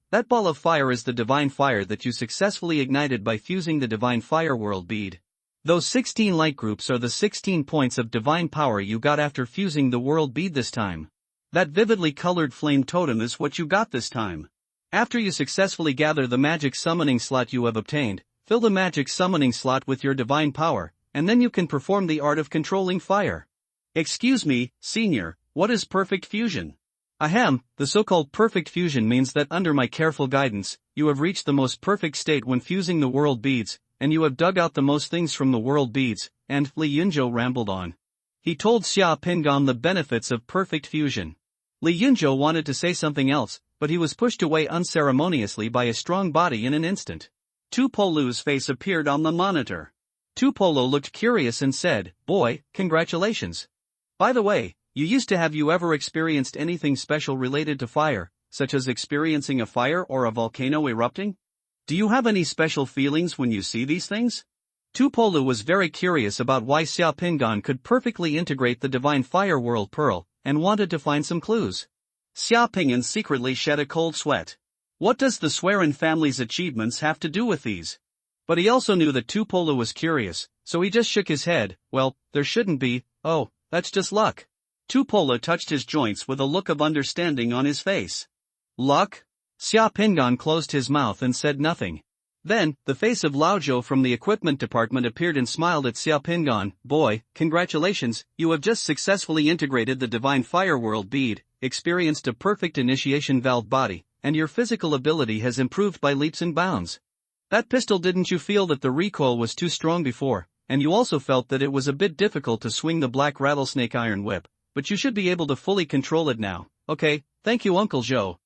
that ball of fire is the divine fire that you successfully ignited by fusing the divine fire world bead. Those 16 light groups are the 16 points of divine power you got after fusing the world bead this time. That vividly colored flame totem is what you got this time. After you successfully gather the magic summoning slot you have obtained, fill the magic summoning slot with your divine power, and then you can perform the art of controlling fire. Excuse me, Senior, what is perfect fusion? Ahem, the so-called perfect fusion means that under my careful guidance, you have reached the most perfect state when fusing the world beads, and you have dug out the most things from the world beads, and Li Yunzhou rambled on. He told Xia Pingan the benefits of perfect fusion. Li Yunzhou wanted to say something else, but he was pushed away unceremoniously by a strong body in an instant. Tupolu's face appeared on the monitor. Tupolo looked curious and said, "Boy, congratulations. By the way, have you ever experienced anything special related to fire, such as experiencing a fire or a volcano erupting? Do you have any special feelings when you see these things?" Tupolu was very curious about why Xia Pingan could perfectly integrate the divine fire world pearl, and wanted to find some clues. Xia Pingan secretly shed a cold sweat. What does the Swearin family's achievements have to do with these? But he also knew that Tupolu was curious, so he just shook his head. "Well, there shouldn't be. Oh, that's just luck." Tupola touched his joints with a look of understanding on his face. "Luck?" Xia Pingan closed his mouth and said nothing. Then, the face of Laozhou from the equipment department appeared and smiled at Xia Pingan. "Boy, congratulations, you have just successfully integrated the divine fire world bead, experienced a perfect initiation valve body, and your physical ability has improved by leaps and bounds. That pistol, didn't you feel that the recoil was too strong before, and you also felt that it was a bit difficult to swing the black rattlesnake iron whip, but you should be able to fully control it now. Okay, thank you Uncle Zhou."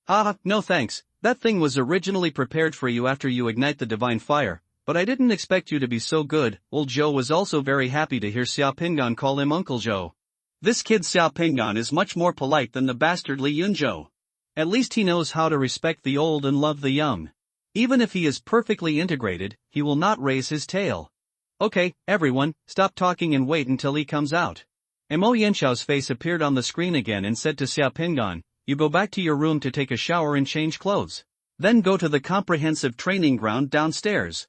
"Ah, no thanks, that thing was originally prepared for you after you ignite the divine fire, but I didn't expect you to be so good." Old Zhou was also very happy to hear Xia Pingan call him Uncle Zhou. This kid Xia Pingan is much more polite than the bastard Li Yunzhou. At least he knows how to respect the old and love the young. Even if he is perfectly integrated, he will not raise his tail. "Okay, everyone, stop talking and wait until he comes out." Mo Yanxiao's face appeared on the screen again and said to Xia Pingan, "You go back to your room to take a shower and change clothes. Then go to the comprehensive training ground downstairs.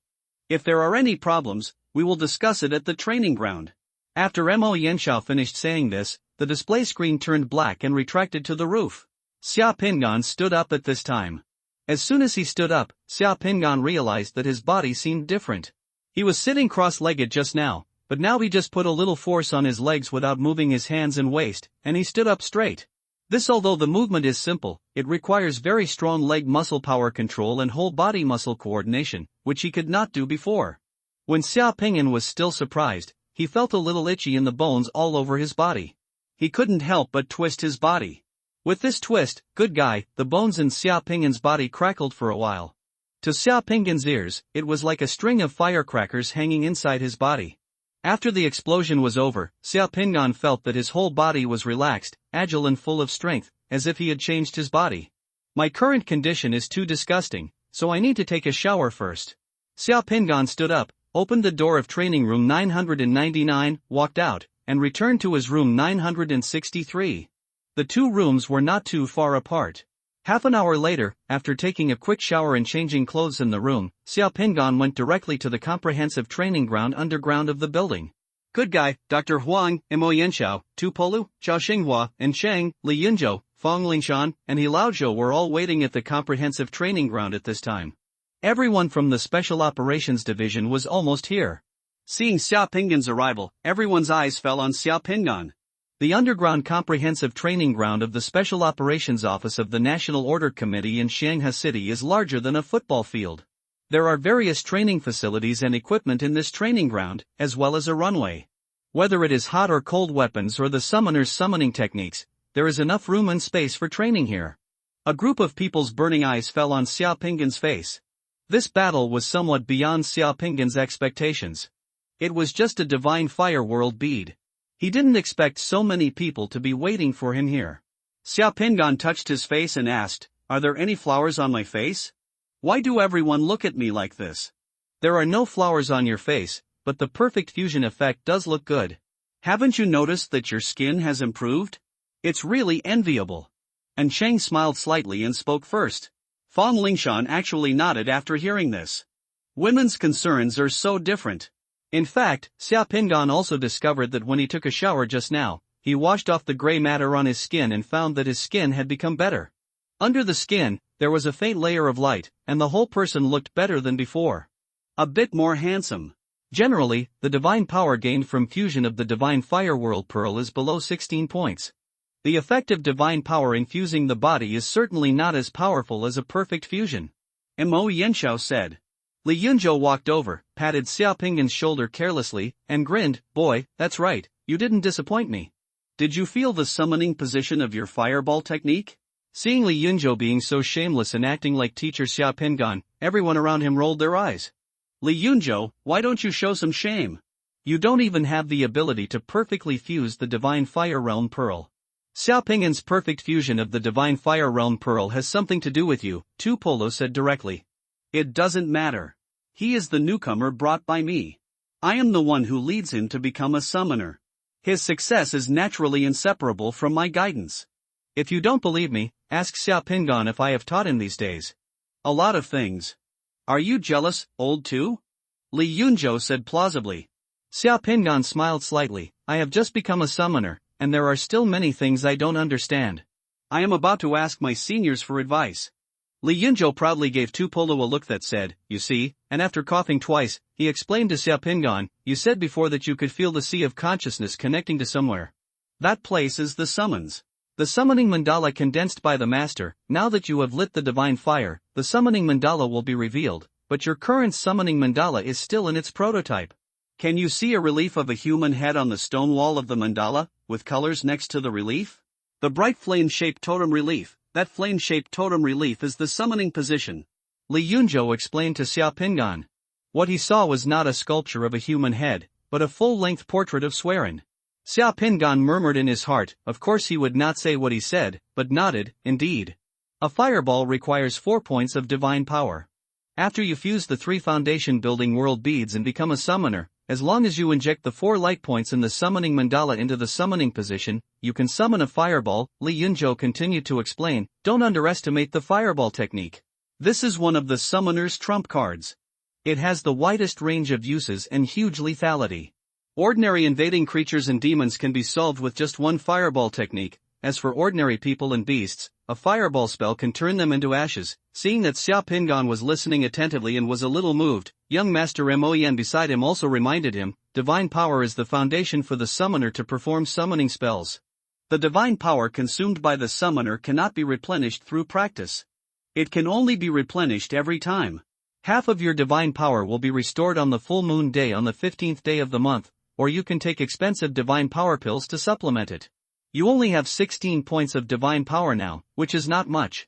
If there are any problems, we will discuss it at the training ground." After Mo Yanxiao finished saying this, the display screen turned black and retracted to the roof. Xia Pingan stood up at this time. As soon as he stood up, Xia Pingan realized that his body seemed different. He was sitting cross-legged just now, but now he just put a little force on his legs without moving his hands and waist, and he stood up straight. This, although the movement is simple, it requires very strong leg muscle power control and whole body muscle coordination, which he could not do before. When Xia Pingan was still surprised, he felt a little itchy in the bones all over his body. He couldn't help but twist his body. With this twist, good guy, the bones in Xia Pingan's body crackled for a while. To Xia Pingan's ears, it was like a string of firecrackers hanging inside his body. After the explosion was over, Xia Pingan felt that his whole body was relaxed, agile and full of strength, as if he had changed his body. "My current condition is too disgusting, so I need to take a shower first." Xia Pingan stood up, opened the door of training room 999, walked out, and returned to his room 963. The two rooms were not too far apart. Half an hour later, after taking a quick shower and changing clothes in the room, Xia Pingan went directly to the comprehensive training ground underground of the building. Good guy, Dr. Huang, Mo Yanxiao, Tupolu, Zhao Xinghua, and Sheng, Li Yunzhou, Feng Lingshan, and He Laozhou were all waiting at the comprehensive training ground at this time. Everyone from the Special Operations Division was almost here. Seeing Xia Pingan's arrival, everyone's eyes fell on Xia Pingan. The underground comprehensive training ground of the Special Operations Office of the National Order Committee in Shanghai City is larger than a football field. There are various training facilities and equipment in this training ground, as well as a runway. Whether it is hot or cold weapons or the summoner's summoning techniques, there is enough room and space for training here. A group of people's burning eyes fell on Xia Pingan's face. This battle was somewhat beyond Xia Pingan's expectations. It was just a divine fire world bead. He didn't expect so many people to be waiting for him here. Xia Pingan touched his face and asked, "Are there any flowers on my face? Why do everyone look at me like this?" "There are no flowers on your face, but the perfect fusion effect does look good. Haven't you noticed that your skin has improved? It's really enviable." And Sheng smiled slightly and spoke first. Feng Lingshan actually nodded after hearing this. Women's concerns are so different. In fact, Xiaopingan also discovered that when he took a shower just now, he washed off the gray matter on his skin and found that his skin had become better. Under the skin, there was a faint layer of light, and the whole person looked better than before. A bit more handsome. Generally, the divine power gained from fusion of the divine fire world pearl is below 16 points. The effect of divine power infusing the body is certainly not as powerful as a perfect fusion. Mo Yanxiao said. Li Yunzhou walked over, patted Xiaopingan's shoulder carelessly, and grinned. Boy, that's right, you didn't disappoint me. Did you feel the summoning position of your fireball technique? Seeing Li Yunzhou being so shameless and acting like teacher Xiaopingan, everyone around him rolled their eyes. Li Yunzhou, why don't you show some shame? You don't even have the ability to perfectly fuse the divine fire realm pearl. Xiaopingan's perfect fusion of the divine fire realm pearl has something to do with you, Tu Polo said directly. It doesn't matter. He is the newcomer brought by me. I am the one who leads him to become a summoner. His success is naturally inseparable from my guidance. If you don't believe me, ask Xiaopingan if I have taught him these days. A lot of things. Are you jealous, old two? Li Yunzhou said plausibly. Xiaopingan smiled slightly. I have just become a summoner, and there are still many things I don't understand. I am about to ask my seniors for advice. Li Yunzhou proudly gave Tu Polo a look that said, you see, and after coughing twice, he explained to Xiaopingan, you said before that you could feel the sea of consciousness connecting to somewhere. That place is the summons. The summoning mandala condensed by the master. Now that you have lit the divine fire, the summoning mandala will be revealed, but your current summoning mandala is still in its prototype. Can you see a relief of a human head on the stone wall of the mandala, with colors next to the relief? The bright flame-shaped totem relief. That flame-shaped totem relief is the summoning position. Li Yunzhou explained to Xiaopingan. What he saw was not a sculpture of a human head, but a full-length portrait of Swerin. Xiaopingan murmured in his heart. Of course he would not say what he said, but nodded. Indeed. A fireball requires 4 points of divine power. After you fuse the 3 foundation building world beads and become a summoner, as long as you inject the 4 light points in the summoning mandala into the summoning position, you can summon a fireball. Li Yunzhou continued to explain, don't underestimate the fireball technique. This is one of the summoner's trump cards. It has the widest range of uses and huge lethality. Ordinary invading creatures and demons can be solved with just one fireball technique. As for ordinary people and beasts, a fireball spell can turn them into ashes. Seeing that Xiaopingan was listening attentively and was a little moved, young Master Moyan beside him also reminded him, divine power is the foundation for the summoner to perform summoning spells. The divine power consumed by the summoner cannot be replenished through practice. It can only be replenished every time. Half of your divine power will be restored on the full moon day on the 15th day of the month, or you can take expensive divine power pills to supplement it. You only have 16 points of divine power now, which is not much.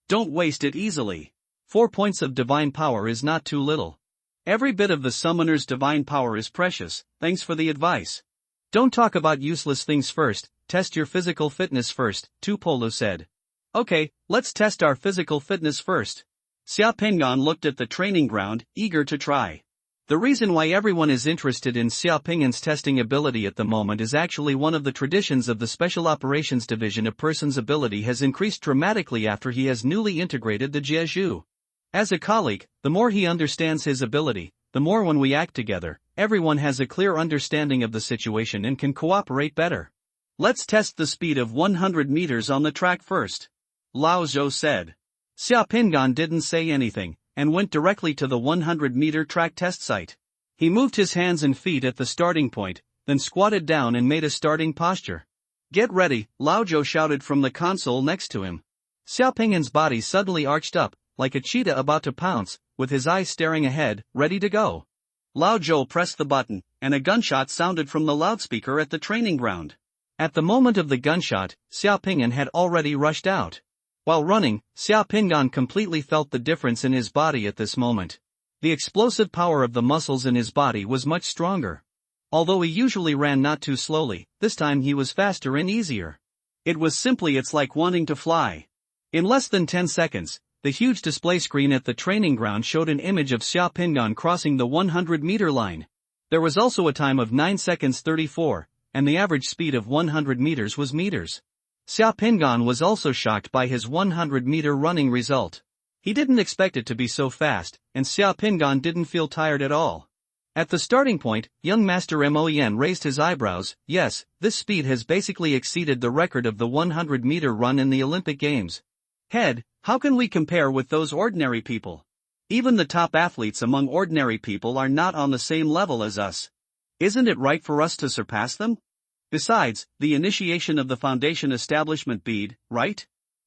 Don't waste it easily. 4 points of divine power is not too little. Every bit of the summoner's divine power is precious. Thanks for the advice. Don't talk about useless things first, test your physical fitness first, Tu Polo said. Okay, let's test our physical fitness first. Xiaopingan looked at the training ground, eager to try. The reason why everyone is interested in Xiaopingan's testing ability at the moment is actually one of the traditions of the Special Operations Division. A person's ability has increased dramatically after he has newly integrated the Jiezhu. As a colleague, the more he understands his ability, the more when we act together, everyone has a clear understanding of the situation and can cooperate better. Let's test the speed of 100 meters on the track first. Lao Zhou said. Xiaopingan didn't say anything, and went directly to the 100-meter track test site. He moved his hands and feet at the starting point, then squatted down and made a starting posture. Get ready, Lao Zhou shouted from the console next to him. Xiaopingan's body suddenly arched up, like a cheetah about to pounce, with his eyes staring ahead, ready to go. Lao Zhou pressed the button, and a gunshot sounded from the loudspeaker at the training ground. At the moment of the gunshot, Xiaopingan had already rushed out. While running, Xiaopingan completely felt the difference in his body at this moment. The explosive power of the muscles in his body was much stronger. Although he usually ran not too slowly, this time he was faster and easier. It was simply it's like wanting to fly. In less than 10 seconds, the huge display screen at the training ground showed an image of Xiaopingan crossing the 100-meter line. There was also a time of 9 seconds 34, and the average speed of 100 meters was meters. Xiaopingan was also shocked by his 100-meter running result. He didn't expect it to be so fast, and Xiaopingan didn't feel tired at all. At the starting point, young Master Moen raised his eyebrows. Yes, this speed has basically exceeded the record of the 100-meter run in the Olympic Games. Head, how can we compare with those ordinary people? Even the top athletes among ordinary people are not on the same level as us. Isn't it right for us to surpass them? Besides, the initiation of the foundation establishment bead, right?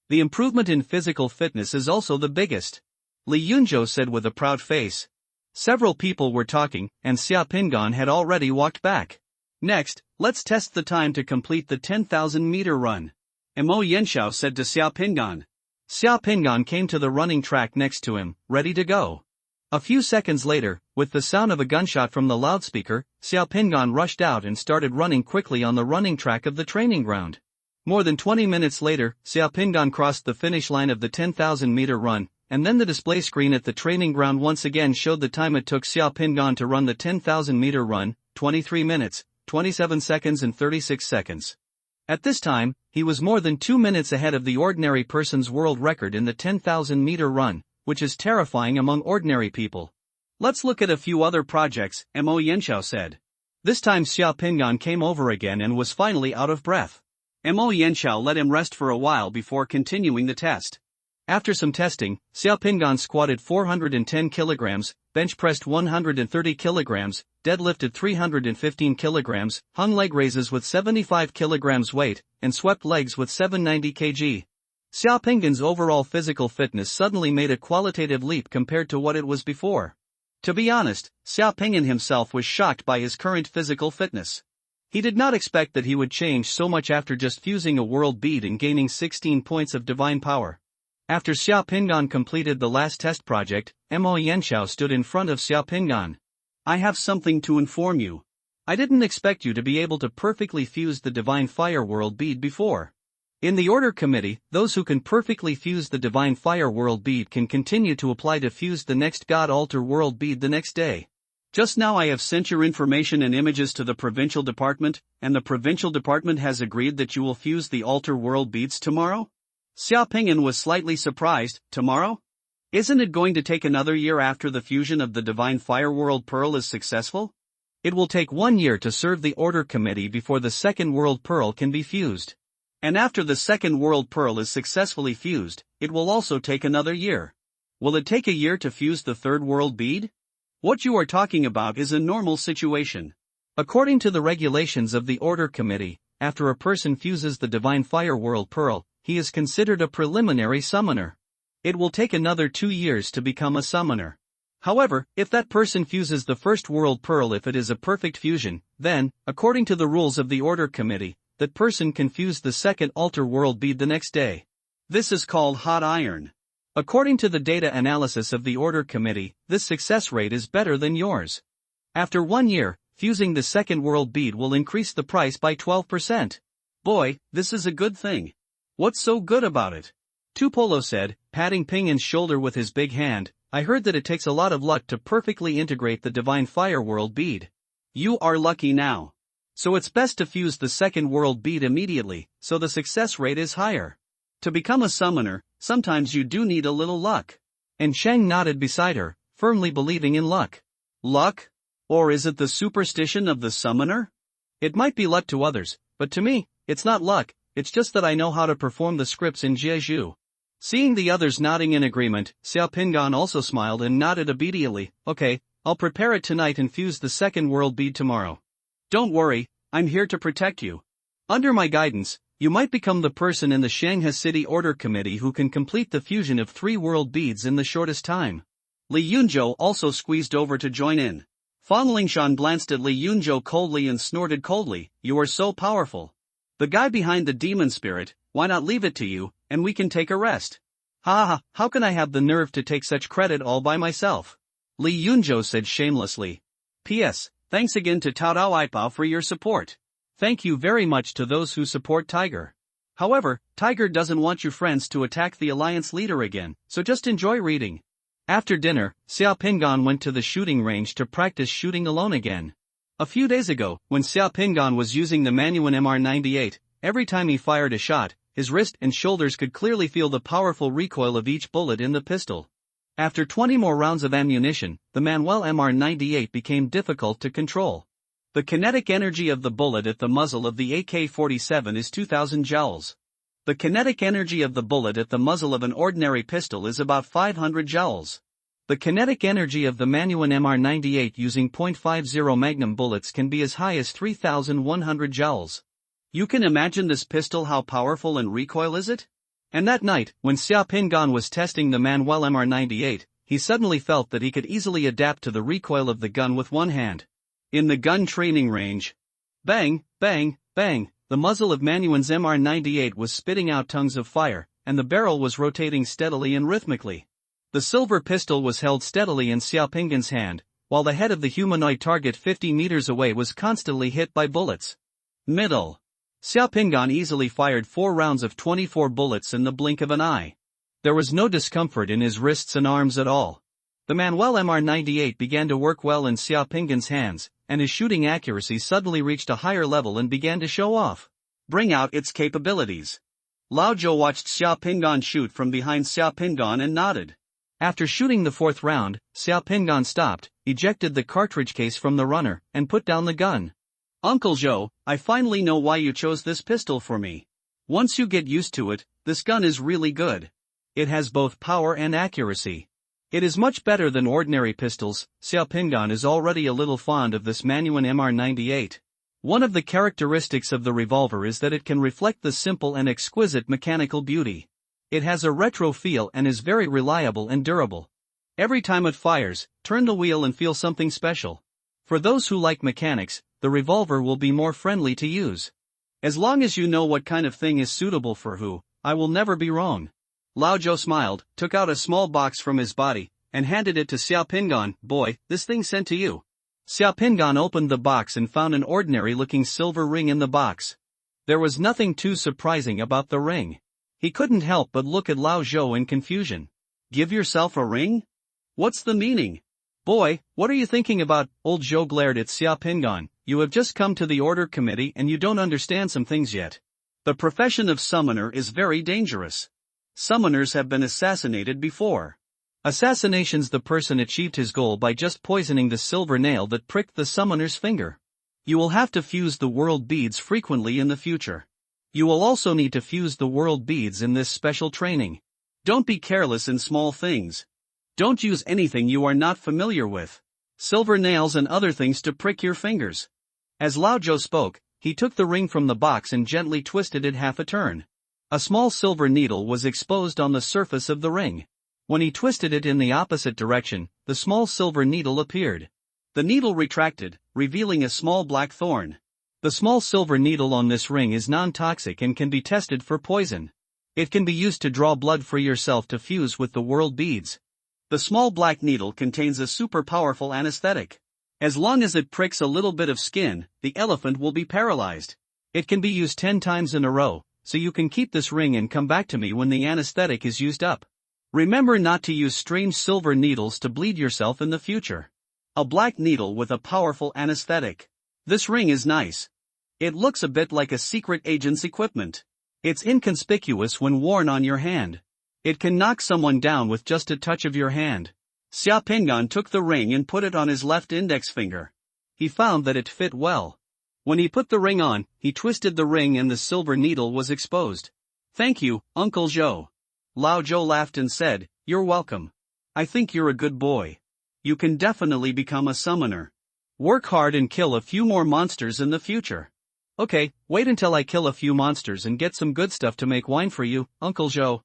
The improvement in physical fitness is also the biggest, Lee Yunjo said with a proud face. Several people were talking, and Xia Pingan had already walked back. Next, let's test the time to complete the 10,000-meter run, Mo Yenshao said to Xia Pingan. Xia Pingan came to the running track next to him, ready to go. A few seconds later, with the sound of a gunshot from the loudspeaker, Xia Pingan rushed out and started running quickly on the running track of the training ground. More than 20 minutes later, Xia Pingan crossed the finish line of the 10,000-meter run, and then the display screen at the training ground once again showed the time it took Xia Pingan to run the 10,000-meter run, 23 minutes, 27 seconds and 36 seconds. At this time, he was more than 2 minutes ahead of the ordinary person's world record in the 10,000-meter run, which is terrifying among ordinary people. Let's look at a few other projects, Mo Yenshao said. This time Xia Pingan came over again and was finally out of breath. Mo Yenshao let him rest for a while before continuing the test. After some testing, Xia Pingan squatted 410 kilograms, bench pressed 130 kilograms, deadlifted 315 kilograms, hung leg raises with 75 kilograms weight, and swept legs with 790 kg. Xia Pingan's overall physical fitness suddenly made a qualitative leap compared to what it was before. To be honest, Xia Pingan himself was shocked by his current physical fitness. He did not expect that he would change so much after just fusing a world bead and gaining 16 points of divine power. After Xia Pingan completed the last test project, Mo Yenshao stood in front of Xia Pingan. I have something to inform you. I didn't expect you to be able to perfectly fuse the divine fire world bead before. In the order committee, those who can perfectly fuse the divine fire world bead can continue to apply to fuse the next god altar world bead the next day. Just now I have sent your information and images to the provincial department, and the provincial department has agreed that you will fuse the altar world beads tomorrow? Xia Pingan was slightly surprised. Tomorrow? Isn't it going to take another year after the fusion of the divine fire world pearl is successful? It will take 1 year to serve the order committee before the second world pearl can be fused. And after the second world pearl is successfully fused, it will also take another year. Will it take a year to fuse the third world bead? What you are talking about is a normal situation. According to the regulations of the order committee, after a person fuses the divine fire world pearl, he is considered a preliminary summoner. It will take another 2 years to become a summoner. However, if that person fuses the first world pearl, if it is a perfect fusion, then, according to the rules of the order committee, that person can fuse the second altar world bead the next day. This is called hot iron. According to the data analysis of the order committee, this success rate is better than yours. After 1 year, fusing the second world bead will increase the price by 12%. Boy, this is a good thing. What's so good about it? Tupolo said, patting Pingan's shoulder with his big hand. I heard that it takes a lot of luck to perfectly integrate the divine fire world bead. You are lucky now. So it's best to fuse the second world bead immediately, so the success rate is higher. To become a summoner, sometimes you do need a little luck. And Shang nodded beside her, firmly believing in luck. Luck? Or is it the superstition of the summoner? It might be luck to others, but to me, it's not luck, it's just that I know how to perform the scripts in Jeju. Seeing the others nodding in agreement, Xia Pingan also smiled and nodded obediently. Okay, I'll prepare it tonight and fuse the second world bead tomorrow. Don't worry, I'm here to protect you. Under my guidance, you might become the person in the Shanghai City Order Committee who can complete the fusion of 3 world beads in the shortest time. Li Yunzhou also squeezed over to join in. Fang Lingshan glanced at Li Yunzhou coldly and snorted coldly. You are so powerful. The guy behind the demon spirit, why not leave it to you, and we can take a rest? Ha ha, how can I have the nerve to take such credit all by myself? Li Yunzhou said shamelessly. P.S. Thanks again to Tao Dao Aipao for your support. Thank you very much to those who support Tiger. However, Tiger doesn't want you friends to attack the alliance leader again, so just enjoy reading. After dinner, Xia Pingan went to the shooting range to practice shooting alone again. A few days ago, when Xia Pingan was using the Manuan MR98, every time he fired a shot, his wrist and shoulders could clearly feel the powerful recoil of each bullet in the pistol. After 20 more rounds of ammunition, the Manuel MR98 became difficult to control. The kinetic energy of the bullet at the muzzle of the AK-47 is 2000 joules. The kinetic energy of the bullet at the muzzle of an ordinary pistol is about 500 joules. The kinetic energy of the Manuel MR98 using .50 Magnum bullets can be as high as 3100 joules. You can imagine this pistol, how powerful and recoil is it? And that night, when Xia Pingan was testing the Manuel MR98, he suddenly felt that he could easily adapt to the recoil of the gun with one hand. In the gun training range, bang, bang, bang, the muzzle of Manuel's MR98 was spitting out tongues of fire, and the barrel was rotating steadily and rhythmically. The silver pistol was held steadily in Xia Pingan's hand, while the head of the humanoid target 50 meters away was constantly hit by bullets. Middle. Xia Pingan easily fired 4 rounds of 24 bullets in the blink of an eye. There was no discomfort in his wrists and arms at all. The Manuel MR98 began to work well in Xia Pingan's hands, and his shooting accuracy suddenly reached a higher level and began to show off. Bring out its capabilities. Lao Zhou watched Xia Pingan shoot from behind Xia Pingan and nodded. After shooting the 4th round, Xia Pingan stopped, ejected the cartridge case from the runner, and put down the gun. Uncle Zhou, I finally know why you chose this pistol for me. Once you get used to it, this gun is really good. It has both power and accuracy. It is much better than ordinary pistols. Xia Pingan is already a little fond of this Manuel MR98. One of the characteristics of the revolver is that it can reflect the simple and exquisite mechanical beauty. It has a retro feel and is very reliable and durable. Every time it fires, turn the wheel and feel something special. For those who like mechanics, the revolver will be more friendly to use. As long as you know what kind of thing is suitable for who, I will never be wrong. Lao Zhou smiled, took out a small box from his body, and handed it to Xia Pingan. Boy, this thing sent to you. Xia Pingan opened the box and found an ordinary-looking silver ring in the box. There was nothing too surprising about the ring. He couldn't help but look at Lao Zhou in confusion. Give yourself a ring? What's the meaning? Boy, what are you thinking about? Old Zhou glared at Xia Pingan. You have just come to the order committee and you don't understand some things yet. The profession of summoner is very dangerous. Summoners have been assassinated before. Assassination's the person achieved his goal by just poisoning the silver nail that pricked the summoner's finger. You will have to fuse the world beads frequently in the future. You will also need to fuse the world beads in this special training. Don't be careless in small things. Don't use anything you are not familiar with. Silver nails and other things to prick your fingers. As Lao Zhou spoke, he took the ring from the box and gently twisted it half a turn. A small silver needle was exposed on the surface of the ring. When he twisted it in the opposite direction, the small silver needle appeared. The needle retracted, revealing a small black thorn. The small silver needle on this ring is non-toxic and can be tested for poison. It can be used to draw blood for yourself to fuse with the world beads. The small black needle contains a super powerful anesthetic. As long as it pricks a little bit of skin, the elephant will be paralyzed. It can be used 10 times in a row, so you can keep this ring and come back to me when the anesthetic is used up. Remember not to use strange silver needles to bleed yourself in the future. A black needle with a powerful anesthetic. This ring is nice. It looks a bit like a secret agent's equipment. It's inconspicuous when worn on your hand. It can knock someone down with just a touch of your hand. Xia Pingan took the ring and put it on his left index finger. He found that it fit well. When he put the ring on, he twisted the ring and the silver needle was exposed. Thank you, Uncle Zhou. Lao Zhou laughed and said, You're welcome. I think you're a good boy. You can definitely become a summoner. Work hard and kill a few more monsters in the future. Okay, wait until I kill a few monsters and get some good stuff to make wine for you, Uncle Zhou.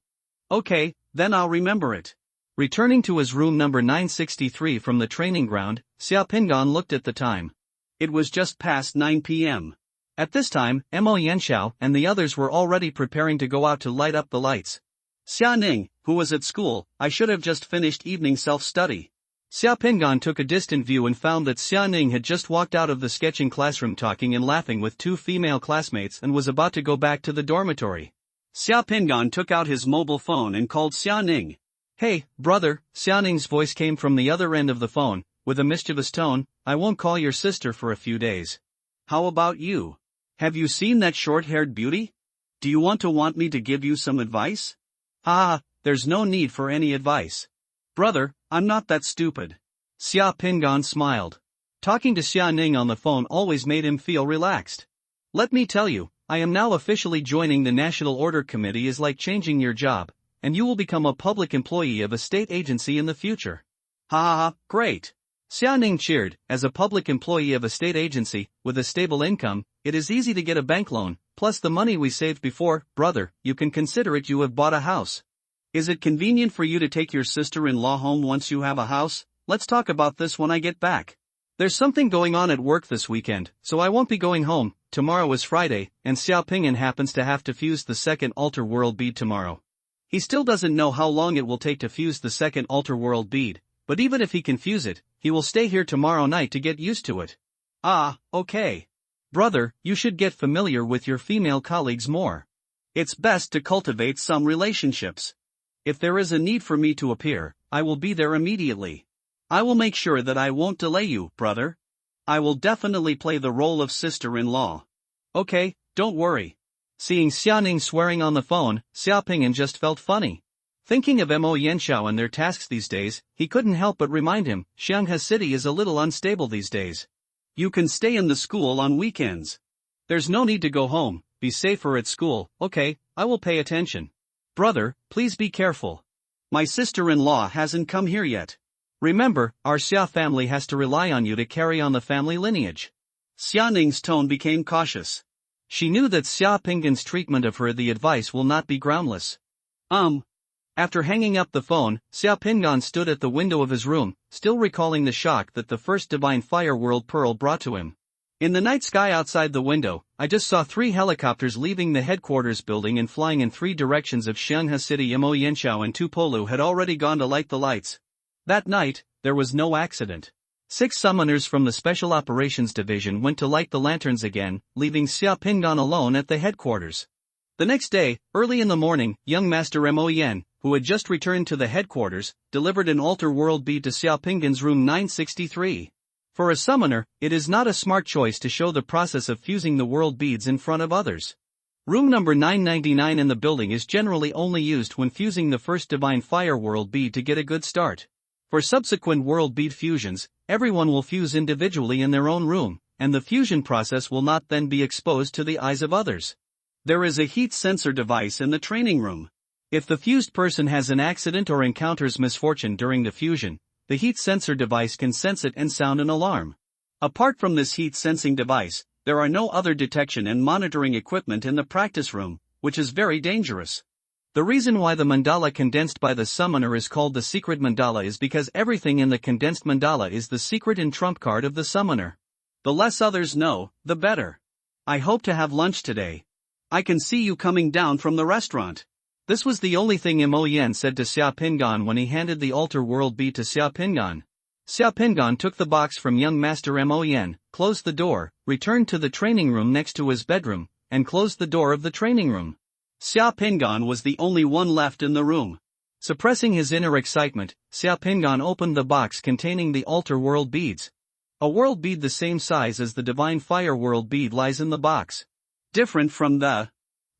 Okay, then I'll remember it. Returning to his room number 963 from the training ground, Xia Pingan looked at the time. It was just past 9 p.m. At this time, Mo Yanxiao and the others were already preparing to go out to light up the lights. Xia Ning, who was at school, I should have just finished evening self-study. Xia Pingan took a distant view and found that Xia Ning had just walked out of the sketching classroom talking and laughing with 2 female classmates and was about to go back to the dormitory. Xia Pingan took out his mobile phone and called Xia Ning. Hey, brother, Xia Ning's voice came from the other end of the phone, with a mischievous tone. I won't call your sister for a few days. How about you? Have you seen that short-haired beauty? Do you want me to give you some advice? Ah, there's no need for any advice. Brother, I'm not that stupid. Xia Pingan smiled. Talking to Xia Ning on the phone always made him feel relaxed. Let me tell you, I am now officially joining the National Order Committee is like changing your job, and you will become a public employee of a state agency in the future. Ha ha ha, great. Xia Ning cheered. As a public employee of a state agency, with a stable income, it is easy to get a bank loan, plus the money we saved before. Brother, you can consider it you have bought a house. Is it convenient for you to take your sister-in-law home once you have a house? Let's talk about this when I get back. There's something going on at work this weekend, so I won't be going home. Tomorrow is Friday, and Xiao Pingan happens to have to fuse the second altar world bead tomorrow. He still doesn't know how long it will take to fuse the second altar world bead, but even if he can fuse it, he will stay here tomorrow night to get used to it. Ah, okay. Brother, you should get familiar with your female colleagues more. It's best to cultivate some relationships. If there is a need for me to appear, I will be there immediately. I will make sure that I won't delay you, brother. I will definitely play the role of sister-in-law. Okay, don't worry. Seeing Xia Ning swearing on the phone, Xiao Pingan just felt funny. Thinking of Mo Yanxiao and their tasks these days, he couldn't help but remind him, Shanghai City is a little unstable these days. You can stay in the school on weekends. There's no need to go home, be safer at school. Okay, I will pay attention. Brother, please be careful. My sister-in-law hasn't come here yet. Remember, our Xia family has to rely on you to carry on the family lineage. Xia Ning's tone became cautious. She knew that Xia Pingan's treatment of her the advice will not be groundless. After hanging up the phone, Xia Pingan stood at the window of his room, still recalling the shock that the first Divine Fire World Pearl brought to him. In the night sky outside the window, I just saw 3 helicopters leaving the headquarters building and flying in 3 directions of Shanghai City. Mo Yanxiao and Tu Polu had already gone to light the lights. That night, there was no accident. 6 summoners from the Special Operations Division went to light the lanterns again, leaving Xia Pingan alone at the headquarters. The next day, early in the morning, young Master Mo Yan, who had just returned to the headquarters, delivered an altar world bead to Xia Pingan's room 963. For a summoner, it is not a smart choice to show the process of fusing the world beads in front of others. Room number 999 in the building is generally only used when fusing the first Divine Fire World bead to get a good start. For subsequent world bead fusions, everyone will fuse individually in their own room, and the fusion process will not then be exposed to the eyes of others. There is a heat sensor device in the training room. If the fused person has an accident or encounters misfortune during the fusion, the heat sensor device can sense it and sound an alarm. Apart from this heat sensing device, there are no other detection and monitoring equipment in the practice room, which is very dangerous. The reason why the mandala condensed by the summoner is called the secret mandala is because everything in the condensed mandala is the secret and trump card of the summoner. The less others know, the better. I hope to have lunch today. I can see you coming down from the restaurant. This was the only thing Mo Yan said to Xia Pingan when he handed the altar world bead to Xia Pingan. Xia Pingan took the box from young Master Mo Yan, closed the door, returned to the training room next to his bedroom, and closed the door of the training room. Xia Pingan was the only one left in the room. Suppressing his inner excitement, Xia Pingan opened the box containing the altar world beads. A world bead the same size as the Divine Fire World bead lies in the box. Different from the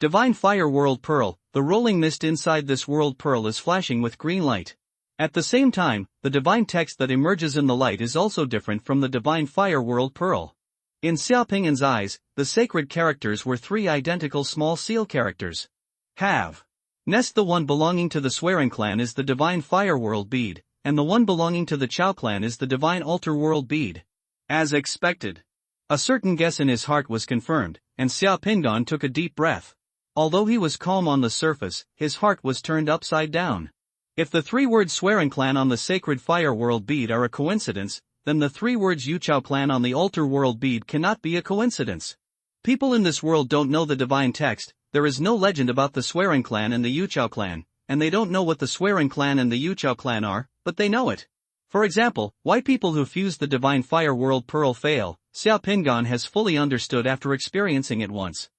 Divine Fire World Pearl, the rolling mist inside this world pearl is flashing with green light. At the same time, the divine text that emerges in the light is also different from the Divine Fire World Pearl. In Xia Pingan's eyes, the sacred characters were 3 identical small seal characters. Have. Nest. The one belonging to the Swearing clan is the Divine Fire World bead, and the one belonging to the Chao clan is the Divine Altar World bead. As expected. A certain guess in his heart was confirmed, and Xia Pingan took a deep breath. Although he was calm on the surface, his heart was turned upside down. If the 3 words Swearing clan on the Sacred Fire World bead are a coincidence, then the 3 words Yuchao clan on the Altar World bead cannot be a coincidence. People in this world don't know the divine text. There is no legend about the Swearing clan and the Yuchao clan, and they don't know what the Swearing clan and the Yuchao clan are, but they know it. For example, why people who fuse the Divine Fire World Pearl fail, Xia Pingan has fully understood after experiencing it once.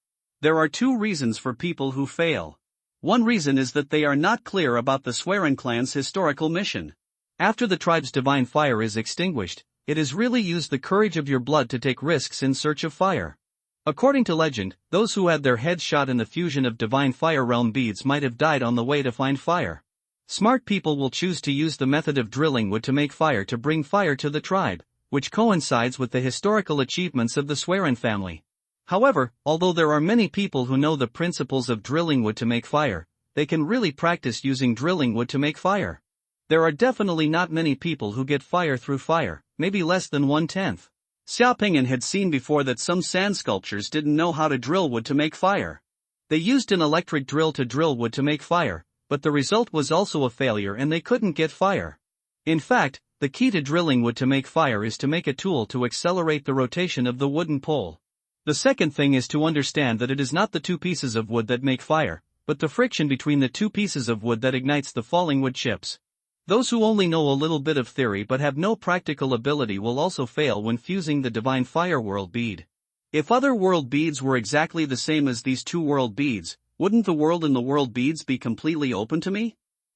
There are 2 reasons for people who fail. One reason is that they are not clear about the Swearing clan's historical mission. After the tribe's divine fire is extinguished, it is really use the courage of your blood to take risks in search of fire. According to legend, those who had their heads shot in the fusion of divine fire realm beads might have died on the way to find fire. Smart people will choose to use the method of drilling wood to make fire to bring fire to the tribe, which coincides with the historical achievements of the Swearen family. However, although there are many people who know the principles of drilling wood to make fire, they can really practice using drilling wood to make fire. There are definitely not many people who get fire through fire, maybe less than 1/10. Xiaopingyan had seen before that some sand sculptors didn't know how to drill wood to make fire. They used an electric drill to drill wood to make fire, but the result was also a failure and they couldn't get fire. In fact, the key to drilling wood to make fire is to make a tool to accelerate the rotation of the wooden pole. The second thing is to understand that it is not the two pieces of wood that make fire, but the friction between the two pieces of wood that ignites the falling wood chips. Those who only know a little bit of theory but have no practical ability will also fail when fusing the divine fire world bead. If other world beads were exactly the same as these two world beads, wouldn't the world and the world beads be completely open to me?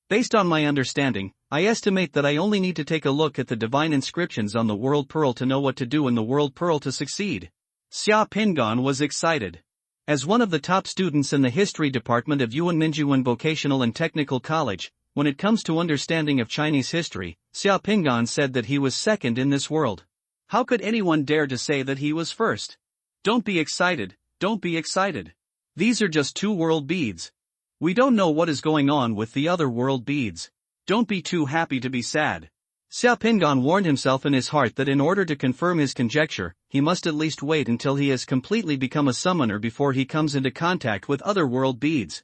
Based on my understanding, I estimate that I only need to take a look at the divine inscriptions on the world pearl to know what to do in the world pearl to succeed. Xiaopingyan was excited. As one of the top students in the history department of Yuanminjuan Vocational and Technical College, when it comes to understanding of Chinese history, Xiaopingyan said that he was second in this world. How could anyone dare to say that he was first? Don't be excited, don't be excited. These are just two world beads. We don't know what is going on with the other world beads. Don't be too happy to be sad. Xiaopingyan warned himself in his heart that in order to confirm his conjecture, he must at least wait until he has completely become a summoner before he comes into contact with other world beads.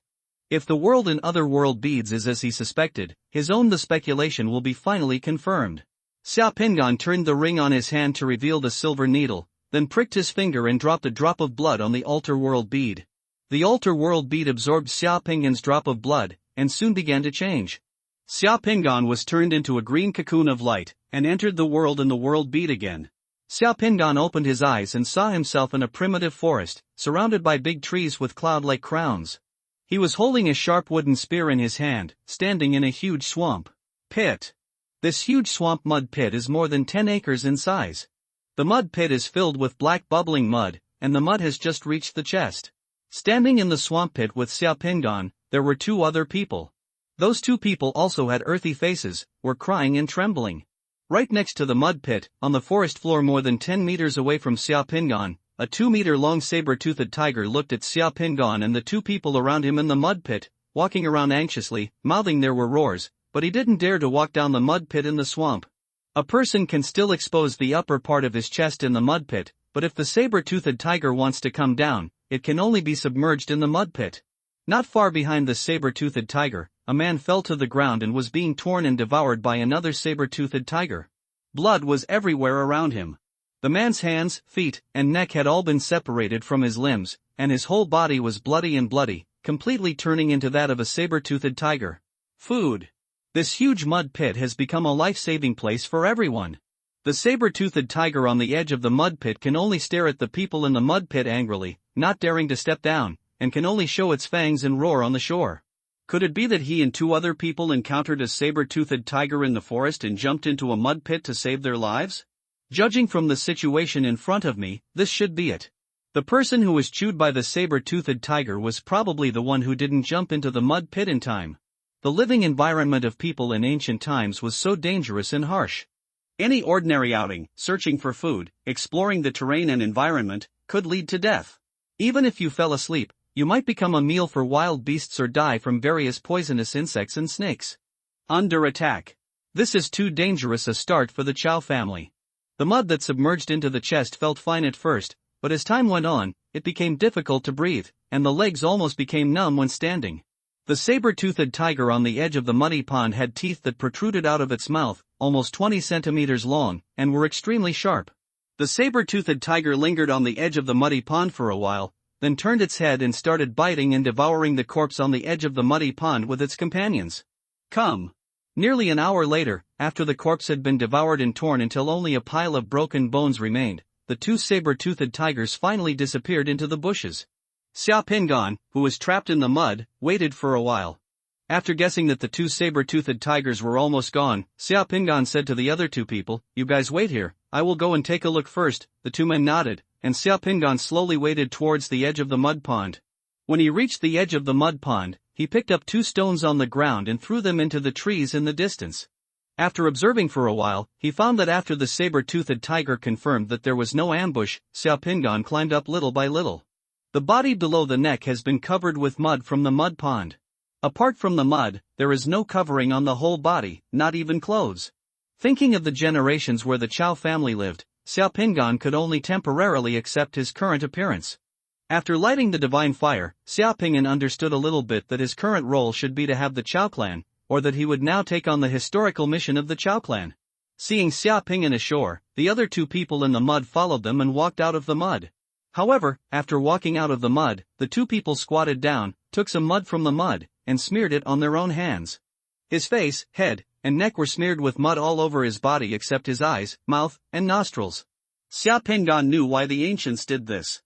If the world in other world beads is as he suspected, his own the speculation will be finally confirmed. Xiaopingyan turned the ring on his hand to reveal the silver needle, then pricked his finger and dropped a drop of blood on the altar world bead. The altar world bead absorbed Xiaopingyan's drop of blood, and soon began to change. Xiaopingyan was turned into a green cocoon of light, and entered the world in the world bead again. Xiaopingyan opened his eyes and saw himself in a primitive forest, surrounded by big trees with cloud-like crowns. He was holding a sharp wooden spear in his hand, standing in a huge swamp pit. This huge swamp mud pit is more than 10 acres in size. The mud pit is filled with black bubbling mud, and the mud has just reached the chest. Standing in the swamp pit with Xiaopingyan, there were two other people. Those two people also had earthy faces, were crying and trembling. Right next to the mud pit, on the forest floor more than 10 meters away from Xiaopingyan, a 2-meter-long saber-toothed tiger looked at Xiaopingyan and the two people around him in the mud pit, walking around anxiously, mouthing their roars, but he didn't dare to walk down the mud pit in the swamp. A person can still expose the upper part of his chest in the mud pit, but if the saber-toothed tiger wants to come down, it can only be submerged in the mud pit. Not far behind the saber-toothed tiger, a man fell to the ground and was being torn and devoured by another saber-toothed tiger. Blood was everywhere around him. The man's hands, feet, and neck had all been separated from his limbs, and his whole body was bloody, completely turning into that of a saber-toothed tiger. Food. This huge mud pit has become a life-saving place for everyone. The saber-toothed tiger on the edge of the mud pit can only stare at the people in the mud pit angrily, not daring to step down, and can only show its fangs and roar on the shore. Could it be that he and two other people encountered a saber-toothed tiger in the forest and jumped into a mud pit to save their lives? Judging from the situation in front of me, this should be it. The person who was chewed by the saber-toothed tiger was probably the one who didn't jump into the mud pit in time. The living environment of people in ancient times was so dangerous and harsh. Any ordinary outing, searching for food, exploring the terrain and environment, could lead to death. Even if you fell asleep, you might become a meal for wild beasts or die from various poisonous insects and snakes. Under attack. This is too dangerous a start for the Chow family. The mud that submerged into the chest felt fine at first, but as time went on, it became difficult to breathe, and the legs almost became numb when standing. The saber-toothed tiger on the edge of the muddy pond had teeth that protruded out of its mouth, almost 20 centimeters long, and were extremely sharp. The saber-toothed tiger lingered on the edge of the muddy pond for a while, then turned its head and started biting and devouring the corpse on the edge of the muddy pond with its companions. Come. Nearly an hour later, after the corpse had been devoured and torn until only a pile of broken bones remained, the two saber-toothed tigers finally disappeared into the bushes. Xiaopingyan, who was trapped in the mud, waited for a while. After guessing that the two saber-toothed tigers were almost gone, Xiaopingyan said to the other two people, "You guys wait here, I will go and take a look first." The two men nodded, and Xiaopingyan slowly waded towards the edge of the mud pond. When he reached the edge of the mud pond, he picked up 2 stones on the ground and threw them into the trees in the distance. After observing for a while, he found that after the saber-toothed tiger confirmed that there was no ambush, Xiaopingan climbed up little by little. The body below the neck has been covered with mud from the mud pond. Apart from the mud, there is no covering on the whole body, not even clothes. Thinking of the generations where the Chow family lived, Xiaopingan could only temporarily accept his current appearance. After lighting the divine fire, Xiaopingan understood a little bit that his current role should be to have the Chow clan, or that he would now take on the historical mission of the Chow clan. Seeing Xiaopingan ashore, the other 2 people in the mud followed them and walked out of the mud. However, after walking out of the mud, the 2 people squatted down, took some mud from the mud, and smeared it on their own hands. His face, head, and neck were smeared with mud all over his body except his eyes, mouth, and nostrils. Xiaopingan knew why the ancients did this.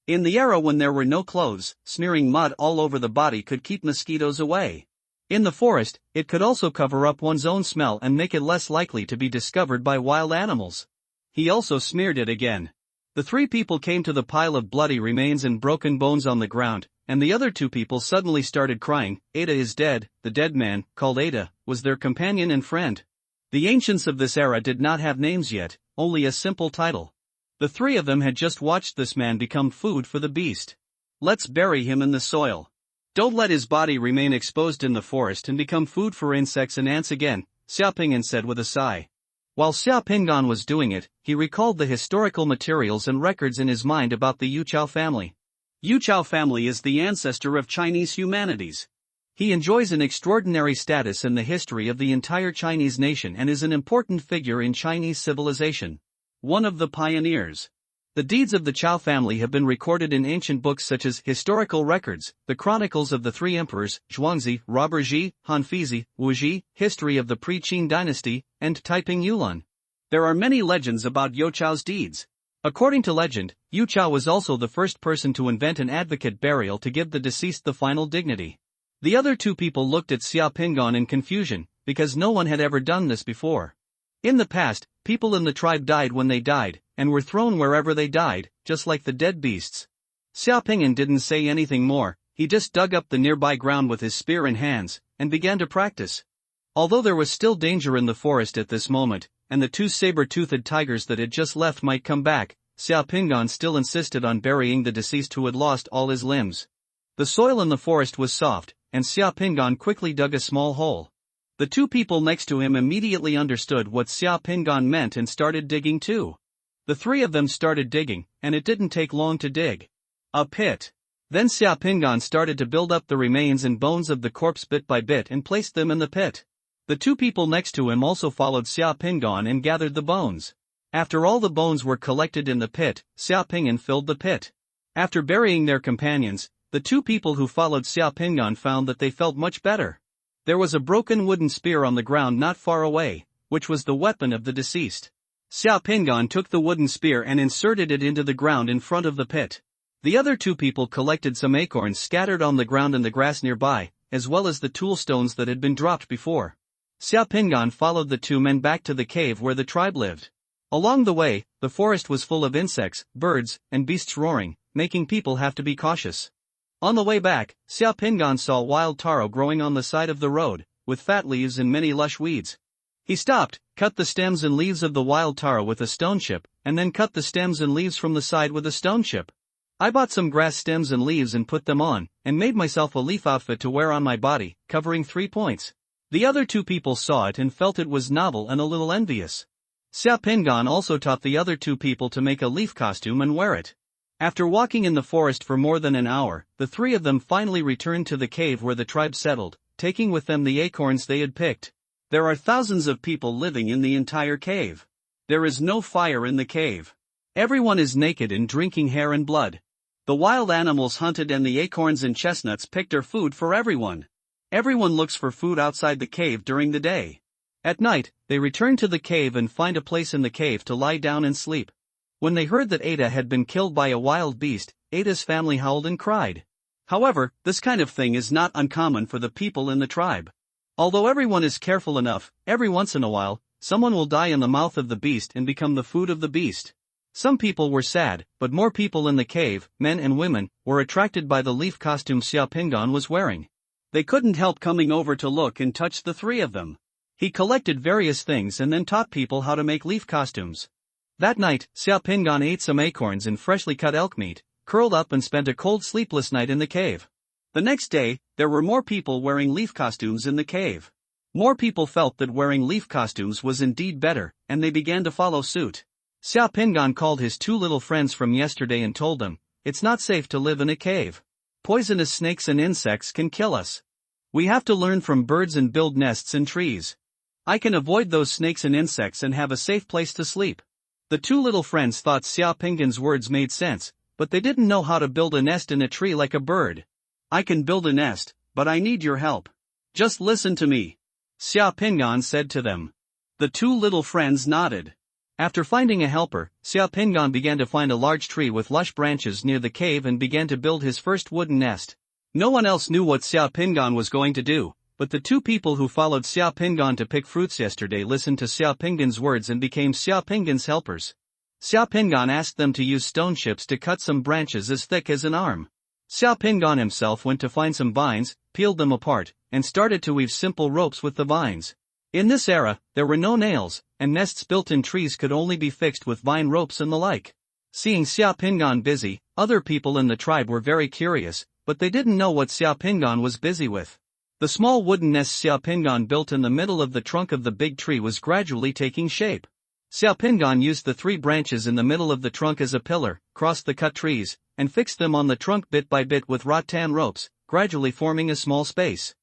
In the era when there were no clothes, smearing mud all over the body could keep mosquitoes away. In the forest, it could also cover up one's own smell and make it less likely to be discovered by wild animals. He also smeared it again. The 3 people came to the pile of bloody remains and broken bones on the ground, and the other 2 people suddenly started crying. Ada is dead. The dead man, called Ada, was their companion and friend. The ancients of this era did not have names yet, only a simple title. The 3 of them had just watched this man become food for the beast. Let's bury him in the soil. Don't let his body remain exposed in the forest and become food for insects and ants again, Xiaopingan said with a sigh. While Xiaopingan was doing it, he recalled the historical materials and records in his mind about the Yuchao family. Yuchao family is the ancestor of Chinese humanities. He enjoys an extraordinary status in the history of the entire Chinese nation and is an important figure in Chinese civilization. One of the pioneers. The deeds of the Chow family have been recorded in ancient books such as historical records, the Chronicles of the 3 Emperors, Zhuangzi, Robber Ji, Hanfizi, Wuji, History of the Pre-Qin Dynasty, and Taiping Yulan. There are many legends about Youchao's deeds. According to legend, Yu Chao was also the first person to invent an advocate burial to give the deceased the final dignity. The other 2 people looked at Xiaopingan in confusion, because no one had ever done this before. In the past, people in the tribe died when they died, and were thrown wherever they died, just like the dead beasts. Xiaopingan didn't say anything more, he just dug up the nearby ground with his spear in hands, and began to practice. Although there was still danger in the forest at this moment, and the 2 saber-toothed tigers that had just left might come back, Xiaopingan still insisted on burying the deceased who had lost all his limbs. The soil in the forest was soft, and Xiaopingan quickly dug a small hole. The 2 people next to him immediately understood what Xiaopingan meant and started digging too. The 3 of them started digging, and it didn't take long to dig a pit. Then Xiaopingan started to build up the remains and bones of the corpse bit by bit and placed them in the pit. The 2 people next to him also followed Xiaopingan and gathered the bones. After all the bones were collected in the pit, Xiaopingan filled the pit. After burying their companions, the 2 people who followed Xiaopingan found that they felt much better. There was a broken wooden spear on the ground not far away, which was the weapon of the deceased. Xiaopingan took the wooden spear and inserted it into the ground in front of the pit. The other 2 people collected some acorns scattered on the ground and the grass nearby, as well as the tool stones that had been dropped before. Xiaopingan followed the 2 men back to the cave where the tribe lived. Along the way, the forest was full of insects, birds, and beasts roaring, making people have to be cautious. On the way back, Xiaopingan saw wild taro growing on the side of the road, with fat leaves and many lush weeds. He stopped, cut the stems and leaves of the wild taro with a stone chip, and then cut the stems and leaves from the side with a stone chip. I bought some grass stems and leaves and put them on, and made myself a leaf outfit to wear on my body, covering 3 points. The other 2 people saw it and felt it was novel and a little envious. Xiaopingan also taught the other 2 people to make a leaf costume and wear it. After walking in the forest for more than an hour, the 3 of them finally returned to the cave where the tribe settled, taking with them the acorns they had picked. There are thousands of people living in the entire cave. There is no fire in the cave. Everyone is naked and drinking hair and blood. The wild animals hunted and the acorns and chestnuts picked are food for everyone. Everyone looks for food outside the cave during the day. At night, they return to the cave and find a place in the cave to lie down and sleep. When they heard that Ada had been killed by a wild beast, Ada's family howled and cried. However, this kind of thing is not uncommon for the people in the tribe. Although everyone is careful enough, every once in a while, someone will die in the mouth of the beast and become the food of the beast. Some people were sad, but more people in the cave, men and women, were attracted by the leaf costume Xiaopingan was wearing. They couldn't help coming over to look and touch the three of them. He collected various things and then taught people how to make leaf costumes. That night, Xiaopingan ate some acorns and freshly cut elk meat, curled up and spent a cold sleepless night in the cave. The next day, there were more people wearing leaf costumes in the cave. More people felt that wearing leaf costumes was indeed better, and they began to follow suit. Xiaopingan called his two little friends from yesterday and told them, "It's not safe to live in a cave. Poisonous snakes and insects can kill us. We have to learn from birds and build nests in trees. I can avoid those snakes and insects and have a safe place to sleep." The two little friends thought Xiaopingan's words made sense, but they didn't know how to build a nest in a tree like a bird. "I can build a nest, but I need your help. Just listen to me," Xiaopingan said to them. The two little friends nodded. After finding a helper, Xiaopingan began to find a large tree with lush branches near the cave and began to build his first wooden nest. No one else knew what Xiaopingan was going to do, but the two people who followed Xiaopingan to pick fruits yesterday listened to Xiaopingan's words and became Xiaopingan's helpers. Xiaopingan asked them to use stone chips to cut some branches as thick as an arm. Xiaopingan himself went to find some vines, peeled them apart, and started to weave simple ropes with the vines. In this era, there were no nails, and nests built in trees could only be fixed with vine ropes and the like. Seeing Xiaopingan busy, other people in the tribe were very curious, but they didn't know what Xiaopingan was busy with. The small wooden nest Xiaopingan built in the middle of the trunk of the big tree was gradually taking shape. Xiaopingan used the three branches in the middle of the trunk as a pillar, crossed the cut trees, and fixed them on the trunk bit by bit with rattan ropes, gradually forming a small space.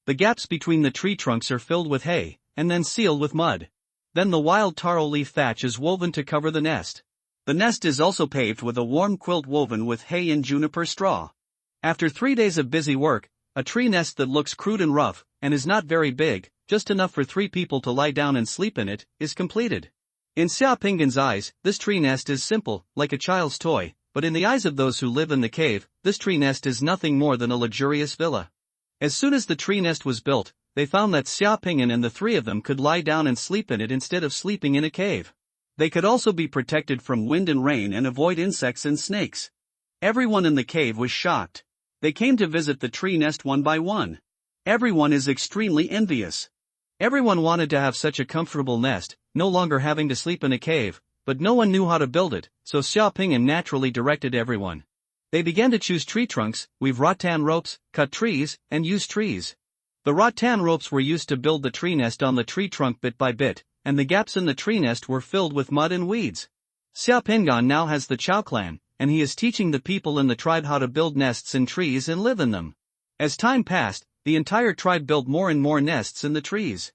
The gaps between the tree trunks are filled with hay, and then sealed with mud. Then the wild taro leaf thatch is woven to cover the nest. The nest is also paved with a warm quilt woven with hay and juniper straw. After 3 days of busy work, a tree nest that looks crude and rough, and is not very big, just enough for 3 people to lie down and sleep in it, is completed. In Xiaopingan's eyes, this tree nest is simple, like a child's toy, but in the eyes of those who live in the cave, this tree nest is nothing more than a luxurious villa. As soon as the tree nest was built, they found that Xiaopingan and the 3 of them could lie down and sleep in it instead of sleeping in a cave. They could also be protected from wind and rain and avoid insects and snakes. Everyone in the cave was shocked. They came to visit the tree nest one by one. Everyone is extremely envious. Everyone wanted to have such a comfortable nest, no longer having to sleep in a cave, but no one knew how to build it, so Xiaopingan naturally directed everyone. They began to choose tree trunks, weave rattan ropes, cut trees, and use trees. The rattan ropes were used to build the tree nest on the tree trunk bit by bit, and the gaps in the tree nest were filled with mud and weeds. Xiaopingan now has the Chao clan, and he is teaching the people in the tribe how to build nests in trees and live in them. As time passed, the entire tribe built more and more nests in the trees.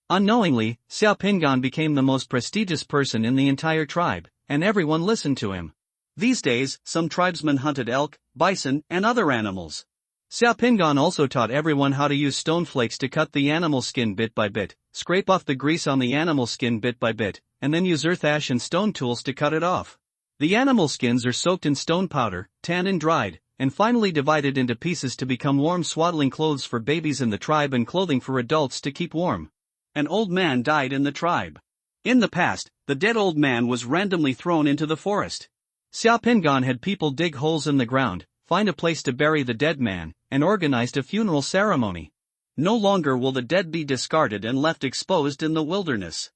Unknowingly, Xiaopingan became the most prestigious person in the entire tribe, and everyone listened to him. These days, some tribesmen hunted elk, bison, and other animals. Xiaopingan also taught everyone how to use stone flakes to cut the animal skin bit by bit, scrape off the grease on the animal skin bit by bit, and then use earth ash and stone tools to cut it off. The animal skins are soaked in stone powder, tanned and dried, and finally divided into pieces to become warm swaddling clothes for babies in the tribe and clothing for adults to keep warm. An old man died in the tribe. In the past, the dead old man was randomly thrown into the forest. Xiaopingan had people dig holes in the ground, find a place to bury the dead man, and organized a funeral ceremony. No longer will the dead be discarded and left exposed in the wilderness.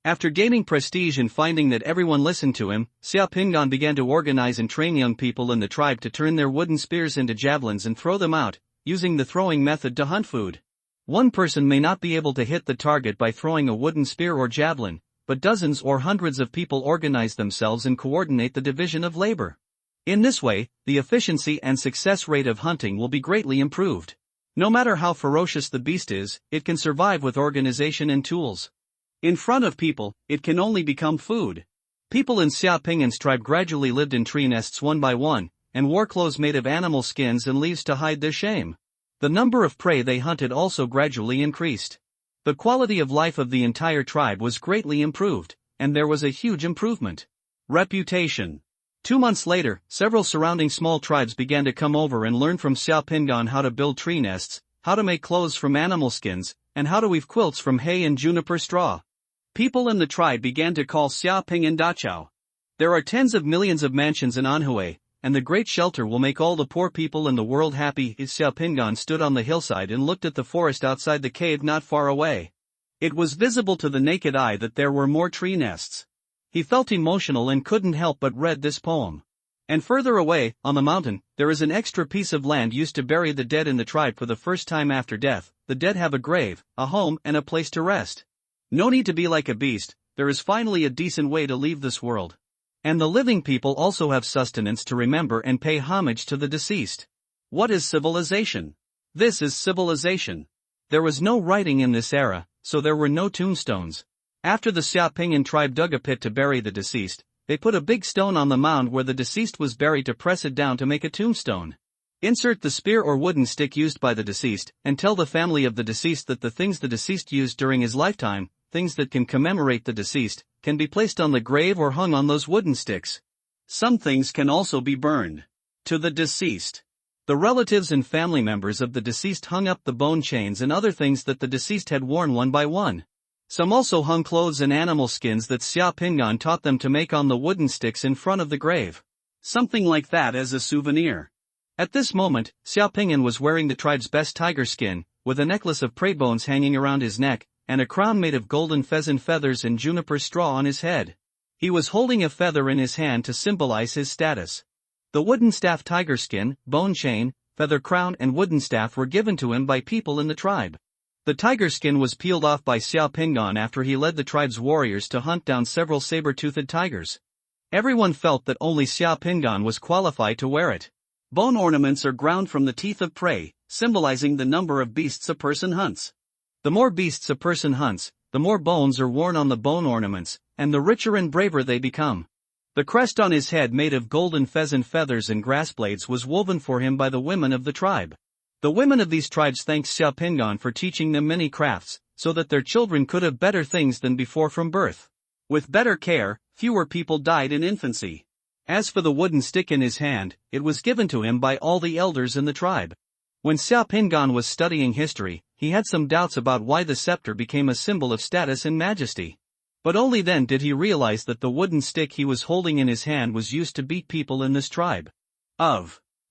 After gaining prestige and finding that everyone listened to him, Xiaopingan began to organize and train young people in the tribe to turn their wooden spears into javelins and throw them out, using the throwing method to hunt food. One person may not be able to hit the target by throwing a wooden spear or javelin, but dozens or hundreds of people organize themselves and coordinate the division of labor. In this way, the efficiency and success rate of hunting will be greatly improved. No matter how ferocious the beast is, it can survive with organization and tools. In front of people, it can only become food. People in Xiaopingan's tribe gradually lived in tree nests one by one, and wore clothes made of animal skins and leaves to hide their shame. The number of prey they hunted also gradually increased. The quality of life of the entire tribe was greatly improved, and there was a huge improvement. Reputation. 2 months later, several surrounding small tribes began to come over and learn from Xiaopingan how to build tree nests, how to make clothes from animal skins, and how to weave quilts from hay and juniper straw. People in the tribe began to call Xiaopingan Dachao. There are tens of millions of mansions in Anhui, and the great shelter will make all the poor people in the world happy. Xiao Pingan stood on the hillside and looked at the forest outside the cave not far away. It was visible to the naked eye that there were more tree nests. He felt emotional and couldn't help but read this poem. And further away, on the mountain, there is an extra piece of land used to bury the dead in the tribe for the first time after death. The dead have a grave, a home, and a place to rest. No need to be like a beast, there is finally a decent way to leave this world. And the living people also have sustenance to remember and pay homage to the deceased. What is civilization? This is civilization. There was no writing in this era, so there were no tombstones. After the Xiaopingan tribe dug a pit to bury the deceased, they put a big stone on the mound where the deceased was buried to press it down to make a tombstone. Insert the spear or wooden stick used by the deceased, and tell the family of the deceased that the things the deceased used during his lifetime, things that can commemorate the deceased, can be placed on the grave or hung on those wooden sticks. Some things can also be burned. To the deceased. The relatives and family members of the deceased hung up the bone chains and other things that the deceased had worn one by one. Some also hung clothes and animal skins that Xiao Pingan taught them to make on the wooden sticks in front of the grave. Something like that as a souvenir. At this moment, Xiao Pingan was wearing the tribe's best tiger skin, with a necklace of prey bones hanging around his neck, and a crown made of golden pheasant feathers and juniper straw on his head. He was holding a feather in his hand to symbolize his status. The wooden staff, tiger skin, bone chain, feather crown and wooden staff were given to him by people in the tribe. The tiger skin was peeled off by Xiao Pingan after he led the tribe's warriors to hunt down several saber-toothed tigers. Everyone felt that only Xiao Pingan was qualified to wear it. Bone ornaments are ground from the teeth of prey, symbolizing the number of beasts a person hunts. The more beasts a person hunts, the more bones are worn on the bone ornaments, and the richer and braver they become. The crest on his head made of golden pheasant feathers and grass blades was woven for him by the women of the tribe. The women of these tribes thanked Xiao Pingan for teaching them many crafts, so that their children could have better things than before from birth. With better care, fewer people died in infancy. As for the wooden stick in his hand, it was given to him by all the elders in the tribe. When Xiao Pingan was studying history, he had some doubts about why the scepter became a symbol of status and majesty. But only then did he realize that the wooden stick he was holding in his hand was used to beat people in this tribe.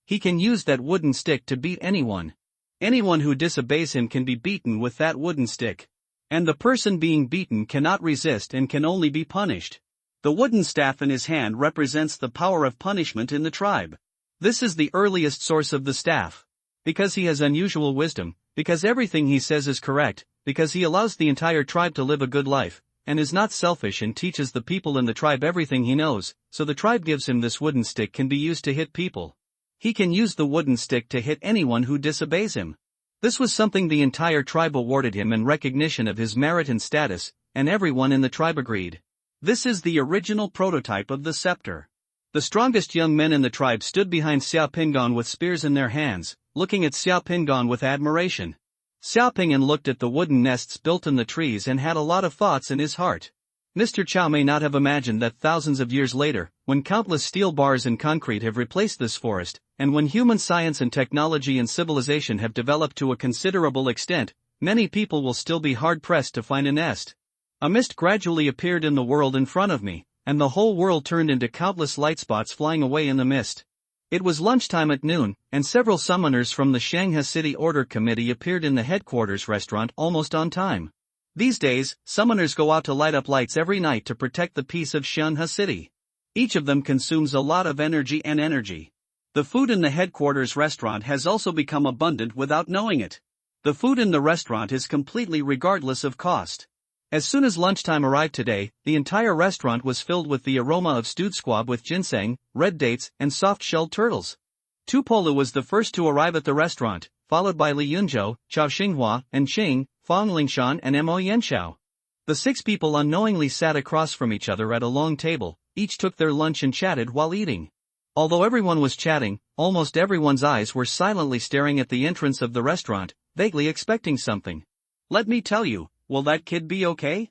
He can use that wooden stick to beat anyone. Anyone who disobeys him can be beaten with that wooden stick. And the person being beaten cannot resist and can only be punished. The wooden staff in his hand represents the power of punishment in the tribe. This is the earliest source of the staff. Because he has unusual wisdom, because everything he says is correct, because he allows the entire tribe to live a good life, and is not selfish and teaches the people in the tribe everything he knows, so the tribe gives him this wooden stick can be used to hit people. He can use the wooden stick to hit anyone who disobeys him. This was something the entire tribe awarded him in recognition of his merit and status, and everyone in the tribe agreed. This is the original prototype of the scepter. The strongest young men in the tribe stood behind Xiao Pingan with spears in their hands, looking at Xiao Pingan with admiration. Xiao Pingan looked at the wooden nests built in the trees and had a lot of thoughts in his heart. Mr. Chow may not have imagined that thousands of years later, when countless steel bars and concrete have replaced this forest, and when human science and technology and civilization have developed to a considerable extent, many people will still be hard-pressed to find a nest. A mist gradually appeared in the world in front of me, and the whole world turned into countless light spots flying away in the mist. It was lunchtime at noon, and several summoners from the Shanghai City Order Committee appeared in the headquarters restaurant almost on time. These days, summoners go out to light up lights every night to protect the peace of Shanghai City. Each of them consumes a lot of energy. The food in the headquarters restaurant has also become abundant without knowing it. The food in the restaurant is completely regardless of cost. As soon as lunchtime arrived today, the entire restaurant was filled with the aroma of stewed squab with ginseng, red dates, and soft-shelled turtles. Tu Polu was the first to arrive at the restaurant, followed by Li Yunzhou, Chao Xinghua, and Qing, Fang Lingshan and Mo Yanxiao. The six people unknowingly sat across from each other at a long table, each took their lunch and chatted while eating. Although everyone was chatting, almost everyone's eyes were silently staring at the entrance of the restaurant, vaguely expecting something. "Let me tell you, will that kid be okay?"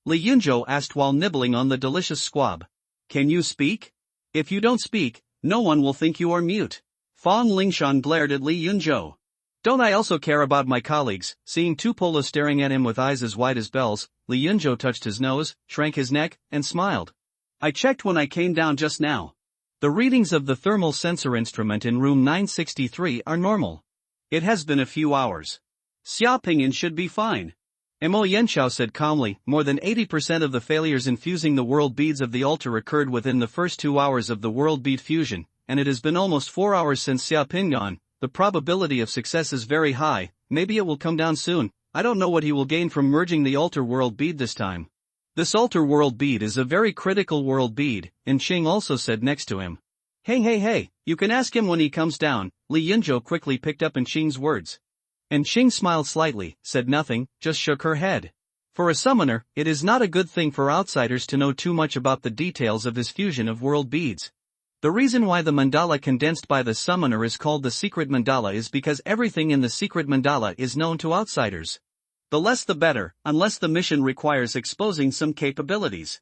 Li Yunzhou asked while nibbling on the delicious squab. "Can you speak? If you don't speak, no one will think you are mute." Fang Lingshan glared at Li Yunzhou. "Don't I also care about my colleagues?" Seeing Tu Polo staring at him with eyes as wide as bells, Li Yunzhou touched his nose, shrank his neck, and smiled. "I checked when I came down just now. The readings of the thermal sensor instrument in room 963 are normal. It has been a few hours. Xia Pingyan should be fine. Mo Yanxiao said calmly. More than 80% of the failures in fusing the world beads of the altar occurred within the first 2 hours of the world bead fusion, and it has been almost 4 hours since Xia Pingyan. The probability of success is very high. Maybe it will come down soon. I don't know what he will gain from merging the altar world bead this time. This altar world bead is a very critical world bead, and Xing also said next to him. Hey, you can ask him when he comes down. Li Yinzhou quickly picked up on Xing's words. And Xing smiled slightly, said nothing, just shook her head. For a summoner, it is not a good thing for outsiders to know too much about the details of his fusion of world beads. The reason why the mandala condensed by the summoner is called the secret mandala is because everything in the secret mandala is known to outsiders. The less the better, unless the mission requires exposing some capabilities.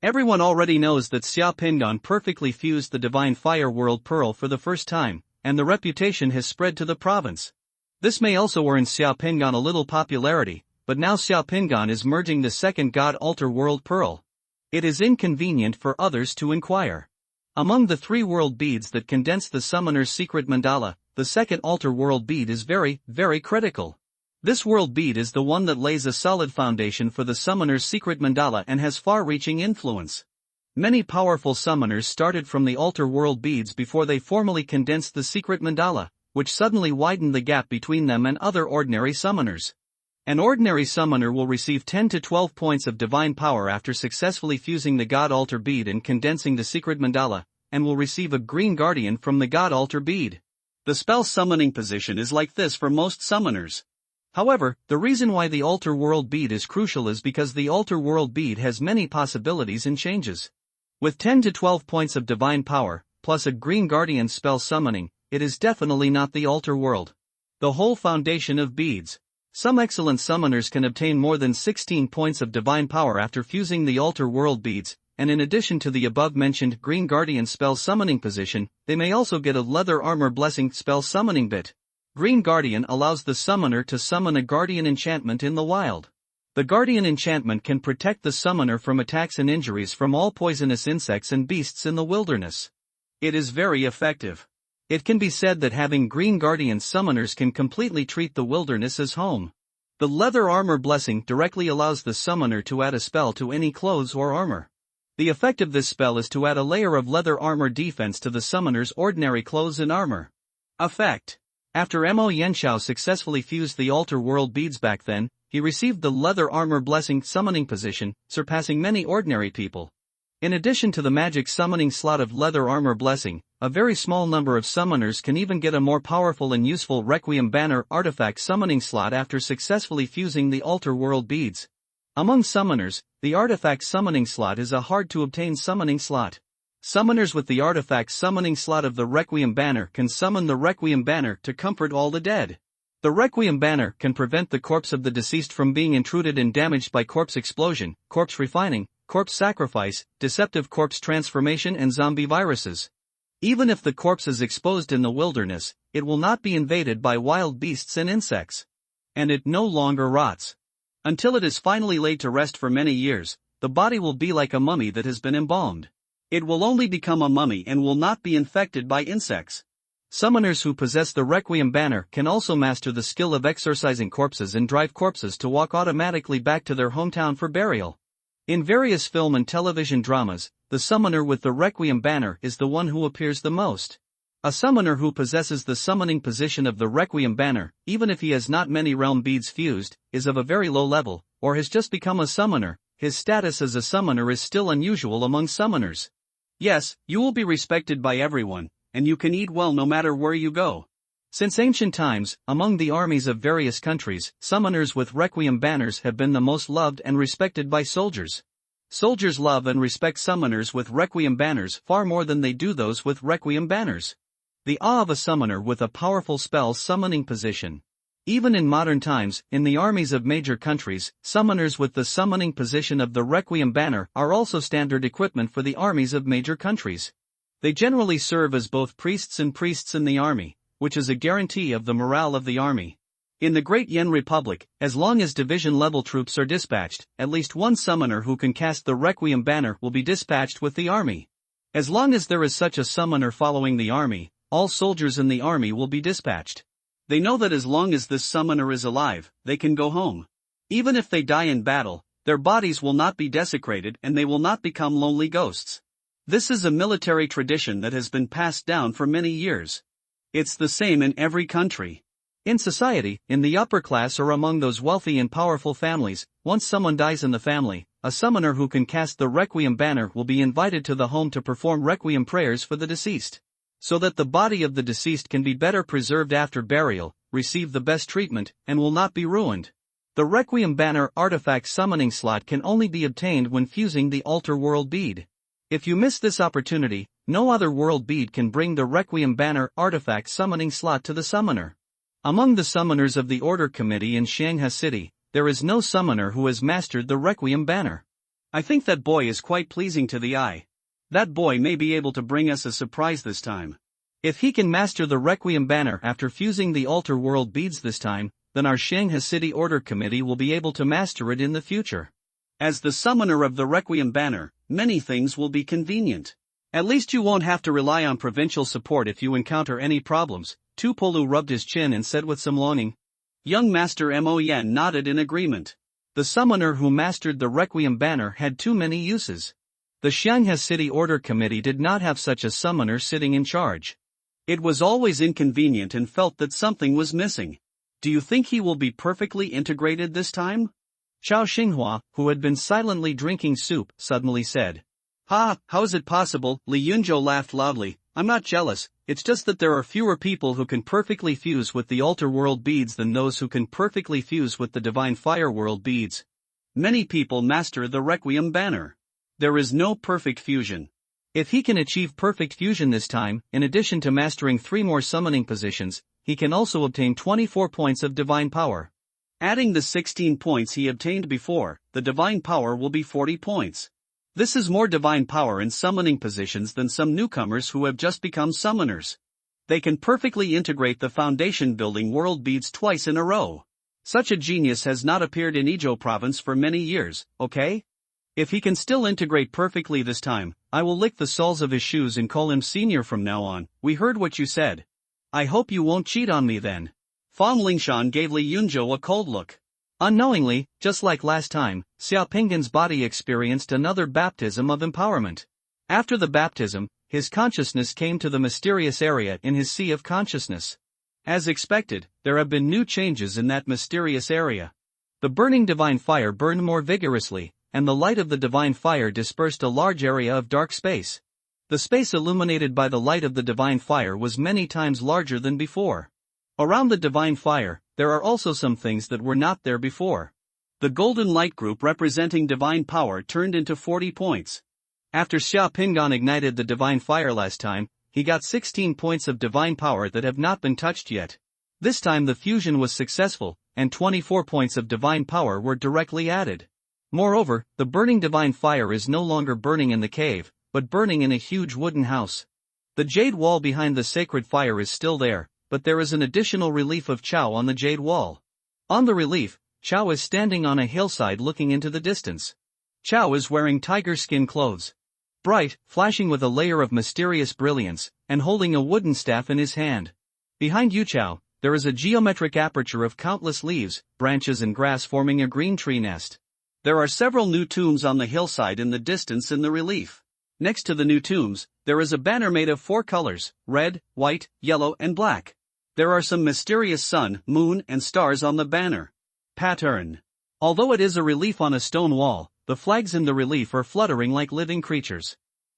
Everyone already knows that Xia Pingyan perfectly fused the divine fire world pearl for the first time, and the reputation has spread to the province. This may also earn Xia Pingyan a little popularity, but now Xia Pingyan is merging the second god altar world pearl. It is inconvenient for others to inquire. Among the 3 world beads that condense the summoner's secret mandala, the second altar world bead is very, very critical. This world bead is the one that lays a solid foundation for the summoner's secret mandala and has far-reaching influence. Many powerful summoners started from the altar world beads before they formally condensed the secret mandala, which suddenly widened the gap between them and other ordinary summoners. An ordinary summoner will receive 10 to 12 points of divine power after successfully fusing the god altar bead and condensing the secret mandala, and will receive a green guardian from the god altar bead. The spell summoning position is like this for most summoners. However, the reason why the altar world bead is crucial is because the altar world bead has many possibilities and changes. With 10 to 12 points of divine power, plus a green guardian spell summoning, it is definitely not the altar world. The whole foundation of beads. Some excellent summoners can obtain more than 16 points of divine power after fusing the altar world beads, and in addition to the above-mentioned green guardian spell summoning position, they may also get a leather armor blessing spell summoning bit. Green Guardian allows the summoner to summon a guardian enchantment in the wild. The guardian enchantment can protect the summoner from attacks and injuries from all poisonous insects and beasts in the wilderness. It is very effective. It can be said that having Green Guardian summoners can completely treat the wilderness as home. The leather armor blessing directly allows the summoner to add a spell to any clothes or armor. The effect of this spell is to add a layer of leather armor defense to the summoner's ordinary clothes and armor. Effect. After Mo Yanxiao successfully fused the altar world beads back then, he received the leather armor blessing summoning position, surpassing many ordinary people. In addition to the magic summoning slot of leather armor blessing, a very small number of summoners can even get a more powerful and useful Requiem Banner artifact summoning slot after successfully fusing the altar world beads. Among summoners, the artifact summoning slot is a hard-to-obtain summoning slot. Summoners with the artifact summoning slot of the Requiem Banner can summon the Requiem Banner to comfort all the dead. The Requiem Banner can prevent the corpse of the deceased from being intruded and damaged by corpse explosion, corpse refining, corpse sacrifice, deceptive corpse transformation and zombie viruses. Even if the corpse is exposed in the wilderness, it will not be invaded by wild beasts and insects. And it no longer rots. Until it is finally laid to rest for many years, the body will be like a mummy that has been embalmed. It will only become a mummy and will not be infected by insects. Summoners who possess the Requiem Banner can also master the skill of exorcising corpses and drive corpses to walk automatically back to their hometown for burial. In various film and television dramas, the summoner with the Requiem Banner is the one who appears the most. A summoner who possesses the summoning position of the Requiem Banner, even if he has not many realm beads fused, is of a very low level, or has just become a summoner. His status as a summoner is still unusual among summoners. Yes, you will be respected by everyone, and you can eat well no matter where you go. Since ancient times, among the armies of various countries, summoners with Requiem Banners have been the most loved and respected by soldiers. Soldiers love and respect summoners with Requiem Banners far more than they do those with Requiem Banners. The awe of a summoner with a powerful spell summoning position. Even in modern times, in the armies of major countries, summoners with the summoning position of the Requiem Banner are also standard equipment for the armies of major countries. They generally serve as both priests and priests in the army, which is a guarantee of the morale of the army. In the Great Yen Republic, as long as division-level troops are dispatched, at least one summoner who can cast the Requiem Banner will be dispatched with the army. As long as there is such a summoner following the army, all soldiers in the army will be dispatched. They know that as long as this summoner is alive, they can go home. Even if they die in battle, their bodies will not be desecrated and they will not become lonely ghosts. This is a military tradition that has been passed down for many years. It's the same in every country. In society, in the upper class or among those wealthy and powerful families, once someone dies in the family, a summoner who can cast the Requiem banner will be invited to the home to perform Requiem prayers for the deceased. So that the body of the deceased can be better preserved after burial, receive the best treatment, and will not be ruined. The Requiem banner artifact summoning slot can only be obtained when fusing the altar world bead. If you miss this opportunity, no other world bead can bring the Requiem banner artifact summoning slot to the summoner. Among the summoners of the Order Committee in Shanghai City, there is no summoner who has mastered the Requiem banner. I think that boy is quite pleasing to the eye. That boy may be able to bring us a surprise this time. If he can master the Requiem banner after fusing the altar world beads this time, then our Shanghai City Order Committee will be able to master it in the future. As the summoner of the Requiem banner, many things will be convenient. At least you won't have to rely on provincial support if you encounter any problems. Tupolu rubbed his chin and said with some longing. Young Master Mo Yan nodded in agreement. The summoner who mastered the Requiem banner had too many uses. The Shanghai City Order Committee did not have such a summoner sitting in charge. It was always inconvenient and felt that something was missing. Do you think he will be perfectly integrated this time? Chao Xinghua, who had been silently drinking soup, suddenly said. Ha, how is it possible? Li Yunzhou laughed loudly. I'm not jealous, it's just that there are fewer people who can perfectly fuse with the altar world beads than those who can perfectly fuse with the divine fire world beads. Many people master the Requiem banner. There is no perfect fusion. If he can achieve perfect fusion this time, in addition to mastering 3 more summoning positions, he can also obtain 24 points of divine power. Adding the 16 points he obtained before, the divine power will be 40 points. This is more divine power in summoning positions than some newcomers who have just become summoners. They can perfectly integrate the foundation building world beads twice in a row. Such a genius has not appeared in Ijo province for many years, okay? If he can still integrate perfectly this time, I will lick the soles of his shoes and call him senior from now on. We heard what you said. I hope you won't cheat on me then. Fang Lingshan gave Li Yunzhou a cold look. Unknowingly, just like last time, Xiao Pinggan's body experienced another baptism of empowerment. After the baptism, his consciousness came to the mysterious area in his sea of consciousness. As expected, there have been new changes in that mysterious area. The burning divine fire burned more vigorously, and the light of the divine fire dispersed a large area of dark space. The space illuminated by the light of the divine fire was many times larger than before. Around the divine fire, there are also some things that were not there before. The golden light group representing divine power turned into 40 points. After Xia Pinggan ignited the divine fire last time, he got 16 points of divine power that have not been touched yet. This time the fusion was successful, and 24 points of divine power were directly added. Moreover, the burning divine fire is no longer burning in the cave, but burning in a huge wooden house. The jade wall behind the sacred fire is still there, but there is an additional relief of Chao on the jade wall. On the relief, Chao is standing on a hillside looking into the distance. Chao is wearing tiger skin clothes. Bright, flashing with a layer of mysterious brilliance, and holding a wooden staff in his hand. Behind Yu Chao, there is a geometric aperture of countless leaves, branches and grass forming a green tree nest. There are several new tombs on the hillside in the distance in the relief. Next to the new tombs, there is a banner made of 4 colors, red, white, yellow and black. There are some mysterious sun, moon and stars on the banner. Pattern. Although it is a relief on a stone wall, the flags in the relief are fluttering like living creatures.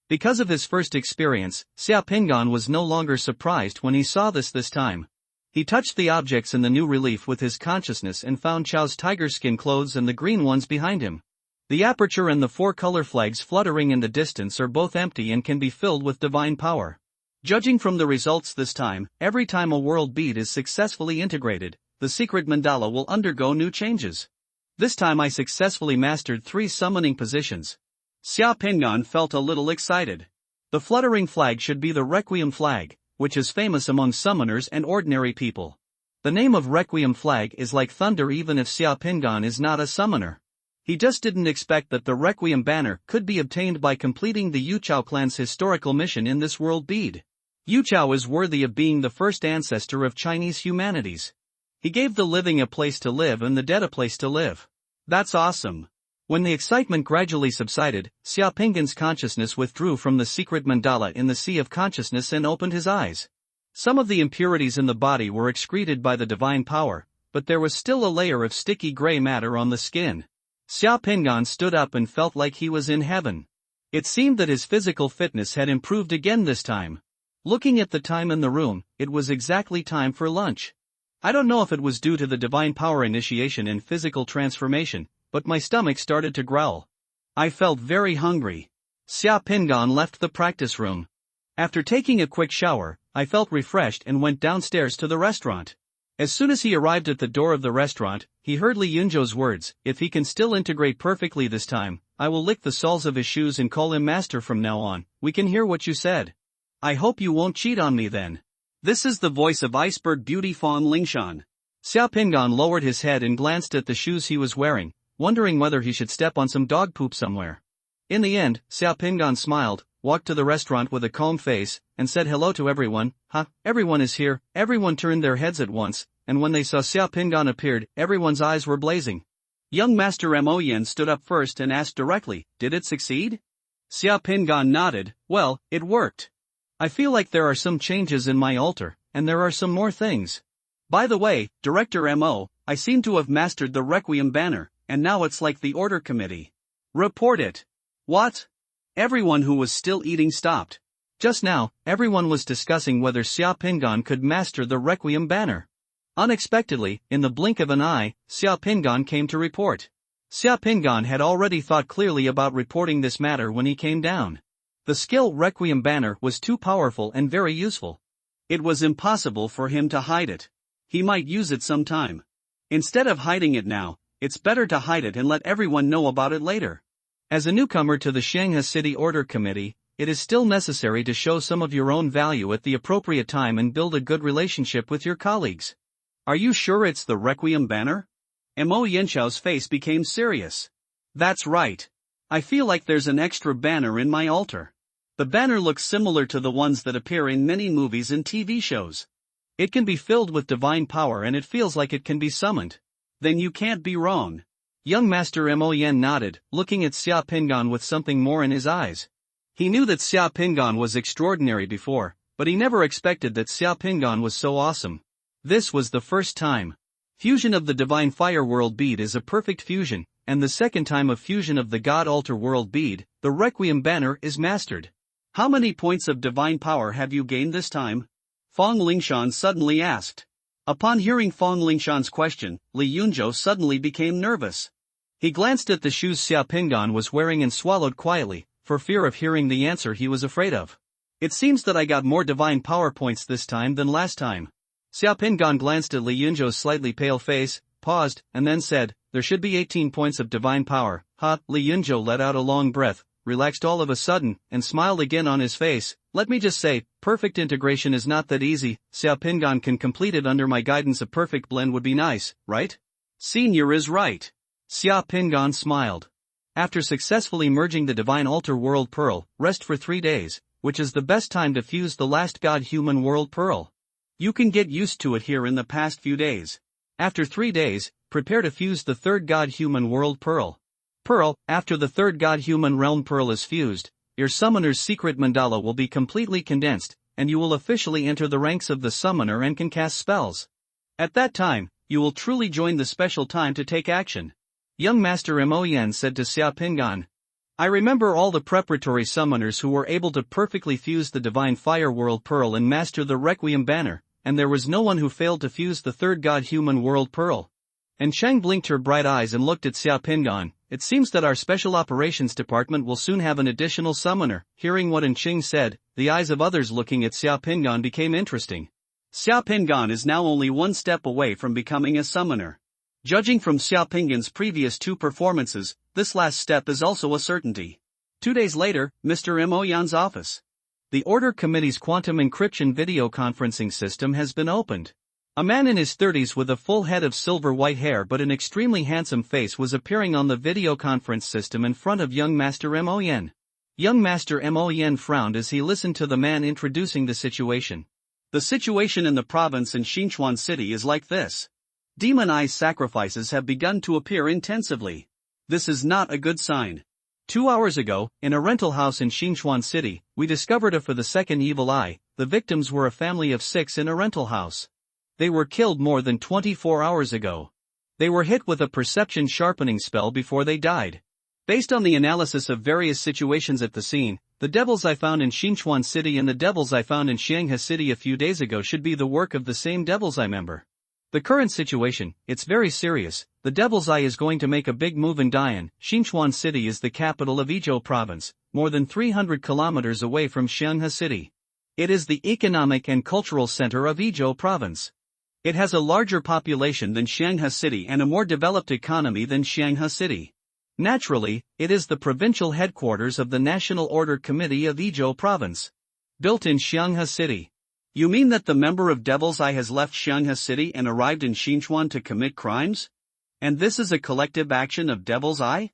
Because of his first experience, Xia Pinggan was no longer surprised when he saw this time. He touched the objects in the new relief with his consciousness and found Chao's tiger skin clothes and the green ones behind him. The aperture and the 4 color flags fluttering in the distance are both empty and can be filled with divine power. Judging from the results this time, every time a world bead is successfully integrated, the secret mandala will undergo new changes. This time I successfully mastered 3 summoning positions. Xia Pinggan felt a little excited. The fluttering flag should be the Requiem flag, which is famous among summoners and ordinary people. The name of Requiem flag is like thunder even if Xia Pinggan is not a summoner. He just didn't expect that the Requiem banner could be obtained by completing the Yuchao clan's historical mission in this world bead. Yuchao is worthy of being the first ancestor of Chinese humanities. He gave the living a place to live and the dead a place to live. That's awesome. When the excitement gradually subsided, Xiaopinggan's consciousness withdrew from the secret mandala in the sea of consciousness and opened his eyes. Some of the impurities in the body were excreted by the divine power, but there was still a layer of sticky gray matter on the skin. Xiaopinggan stood up and felt like he was in heaven. It seemed that his physical fitness had improved again this time. Looking at the time in the room, it was exactly time for lunch. I don't know if it was due to the divine power initiation and physical transformation, but my stomach started to growl. I felt very hungry. Xiaopinggan left the practice room. After taking a quick shower, I felt refreshed and went downstairs to the restaurant. As soon as he arrived at the door of the restaurant, he heard Li Yunzhou's words, "If he can still integrate perfectly this time, I will lick the soles of his shoes and call him master from now on. We can hear what you said. I hope you won't cheat on me then." This is the voice of Iceberg Beauty Fong Lingshan. Xiaopinggan lowered his head and glanced at the shoes he was wearing, wondering whether he should step on some dog poop somewhere. In the end, Xiaopinggan smiled, walked to the restaurant with a calm face, and said hello to everyone. Everyone is here." Everyone turned their heads at once, and when they saw Xiaopinggan appeared, everyone's eyes were blazing. Young Master Mo Yen stood up first and asked directly, "Did it succeed?" Xiaopinggan nodded. "Well, it worked. I feel like there are some changes in my altar, and there are some more things. By the way, Director Mo, I seem to have mastered the Requiem banner, and now it's like the order committee." "Report it." "What?" Everyone who was still eating stopped. Just now, everyone was discussing whether Xiaopinggan could master the Requiem banner. Unexpectedly, in the blink of an eye, Xiaopinggan came to report. Xiaopinggan had already thought clearly about reporting this matter when he came down. The skill Requiem banner was too powerful and very useful. It was impossible for him to hide it. He might use it sometime. Instead of hiding it now, it's better to hide it and let everyone know about it later. As a newcomer to the Shanghai City Order Committee, it is still necessary to show some of your own value at the appropriate time and build a good relationship with your colleagues. Are you sure it's the Requiem banner? Mo Yenchao's face became serious. That's right. I feel like there's an extra banner in my altar. The banner looks similar to the ones that appear in many movies and TV shows. It can be filled with divine power and it feels like it can be summoned. Then you can't be wrong. Young Master Mo Yen nodded, looking at Xiaopinggan with something more in his eyes. He knew that Xiaopinggan was extraordinary before, but he never expected that Xiaopinggan was so awesome. This was the first time. Fusion of the Divine Fire World Bead is a perfect fusion, and the second time of fusion of the God Altar World Bead, the Requiem banner is mastered. How many points of divine power have you gained this time? Fong Lingshan suddenly asked. Upon hearing Fong Lingshan's question, Li Yunzhou suddenly became nervous. He glanced at the shoes Xiaopinggan was wearing and swallowed quietly, for fear of hearing the answer he was afraid of. It seems that I got more divine power points this time than last time. Xiaopinggan glanced at Li Yunzhou's slightly pale face, paused, and then said, "There should be 18 points of divine power." Li Yunzhou let out a long breath, relaxed all of a sudden, and smiled again on his face. "Let me just say, perfect integration is not that easy. Xiaopinggan can complete it under my guidance. A perfect blend would be nice, right?" "Senior is right." Xiaopinggan smiled. After successfully merging the Divine Altar World Pearl, rest for 3 days, which is the best time to fuse the last God-Human World Pearl. You can get used to it here in the past few days. After 3 days, prepare to fuse the third God-Human World Pearl. After the third God-Human Realm Pearl is fused, your summoner's secret mandala will be completely condensed, and you will officially enter the ranks of the summoner and can cast spells. At that time, you will truly join the special time to take action. Young Master Mo Yen said to Xiaopinggan. I remember all the preparatory summoners who were able to perfectly fuse the Divine Fire World Pearl and master the Requiem banner, and there was no one who failed to fuse the third God-Human World Pearl. And Chang blinked her bright eyes and looked at Xiaopinggan. It seems that our Special Operations Department will soon have an additional summoner. Hearing what Ching said, the eyes of others looking at Xiaopinggan became interesting. Xiaopinggan is now only one step away from becoming a summoner. Judging from Xiaopinggan's previous 2 performances, this last step is also a certainty. 2 days later, Mr. Mo Yan's office. The Order Committee's quantum encryption video conferencing system has been opened. A man in his 30s with a full head of silver white hair but an extremely handsome face was appearing on the video conference system in front of young Master Mo Yen. Young Master Mo Yen frowned as he listened to the man introducing the situation. The situation in the province in Xinchuan City is like this. Demon-eyes sacrifices have begun to appear intensively. This is not a good sign. 2 hours ago, in a rental house in Xinchuan City, we discovered for the second evil eye. The victims were a family of 6 in a rental house. They were killed more than 24 hours ago. They were hit with a perception sharpening spell before they died. Based on the analysis of various situations at the scene, the devil's eye found in Xinchuan City and the devil's eye found in Xianghe City a few days ago should be the work of the same devil's eye member. The current situation, it's very serious. The devil's eye is going to make a big move in Dian. Xinchuan City is the capital of Izhou province, more than 300 kilometers away from Xianghe City. It is the economic and cultural center of Izhou province. It has a larger population than Xianghe City and a more developed economy than Xianghe City. Naturally, it is the provincial headquarters of the National Order Committee of Izhou province. Built in Xianghe City. You mean that the member of Devil's Eye has left Xianghe City and arrived in Xinchuan to commit crimes? And this is a collective action of Devil's Eye?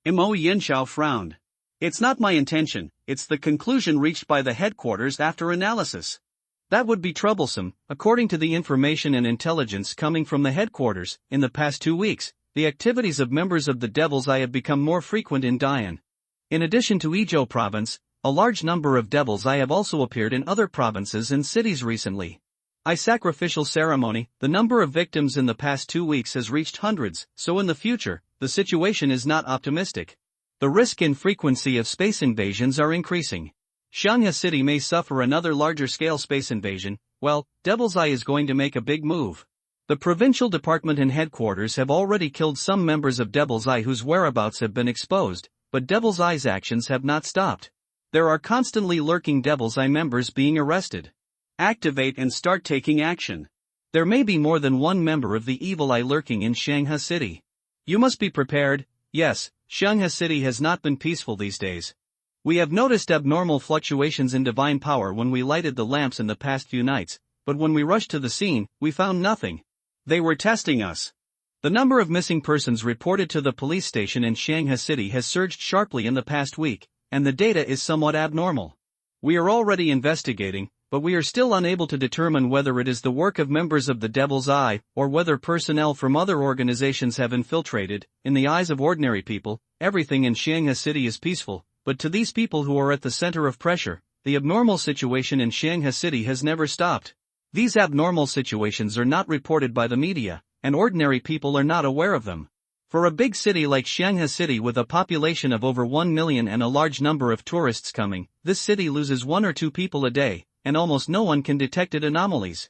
Mo Yanxiao frowned. It's not my intention, it's the conclusion reached by the headquarters after analysis. That would be troublesome. According to the information and intelligence coming from the headquarters, in the past 2 weeks, the activities of members of the Devil's Eye have become more frequent in Dian. In addition to Izhou province, a large number of Devil's Eye have also appeared in other provinces and cities recently. Eye sacrificial ceremony, the number of victims in the past 2 weeks has reached hundreds, so in the future, the situation is not optimistic. The risk and frequency of space invasions are increasing. Xianghe City may suffer another larger-scale space invasion. Well, Devil's Eye is going to make a big move. The provincial department and headquarters have already killed some members of Devil's Eye whose whereabouts have been exposed, but Devil's Eye's actions have not stopped. There are constantly lurking Devil's Eye members being arrested. Activate and start taking action. There may be more than one member of the Evil Eye lurking in Xianghe City. You must be prepared. Yes, Xianghe City has not been peaceful these days. We have noticed abnormal fluctuations in divine power when we lighted the lamps in the past few nights, but when we rushed to the scene, we found nothing. They were testing us. The number of missing persons reported to the police station in Xianghe City has surged sharply in the past week, and the data is somewhat abnormal. We are already investigating, but we are still unable to determine whether it is the work of members of the Devil's Eye, or whether personnel from other organizations have infiltrated. In the eyes of ordinary people, everything in Xianghe City is peaceful. But to these people who are at the center of pressure, the abnormal situation in Xianghe City has never stopped. These abnormal situations are not reported by the media, and ordinary people are not aware of them. For a big city like Xianghe City with a population of over 1 million and a large number of tourists coming, this city loses 1 or 2 people a day, and almost no one can detect anomalies.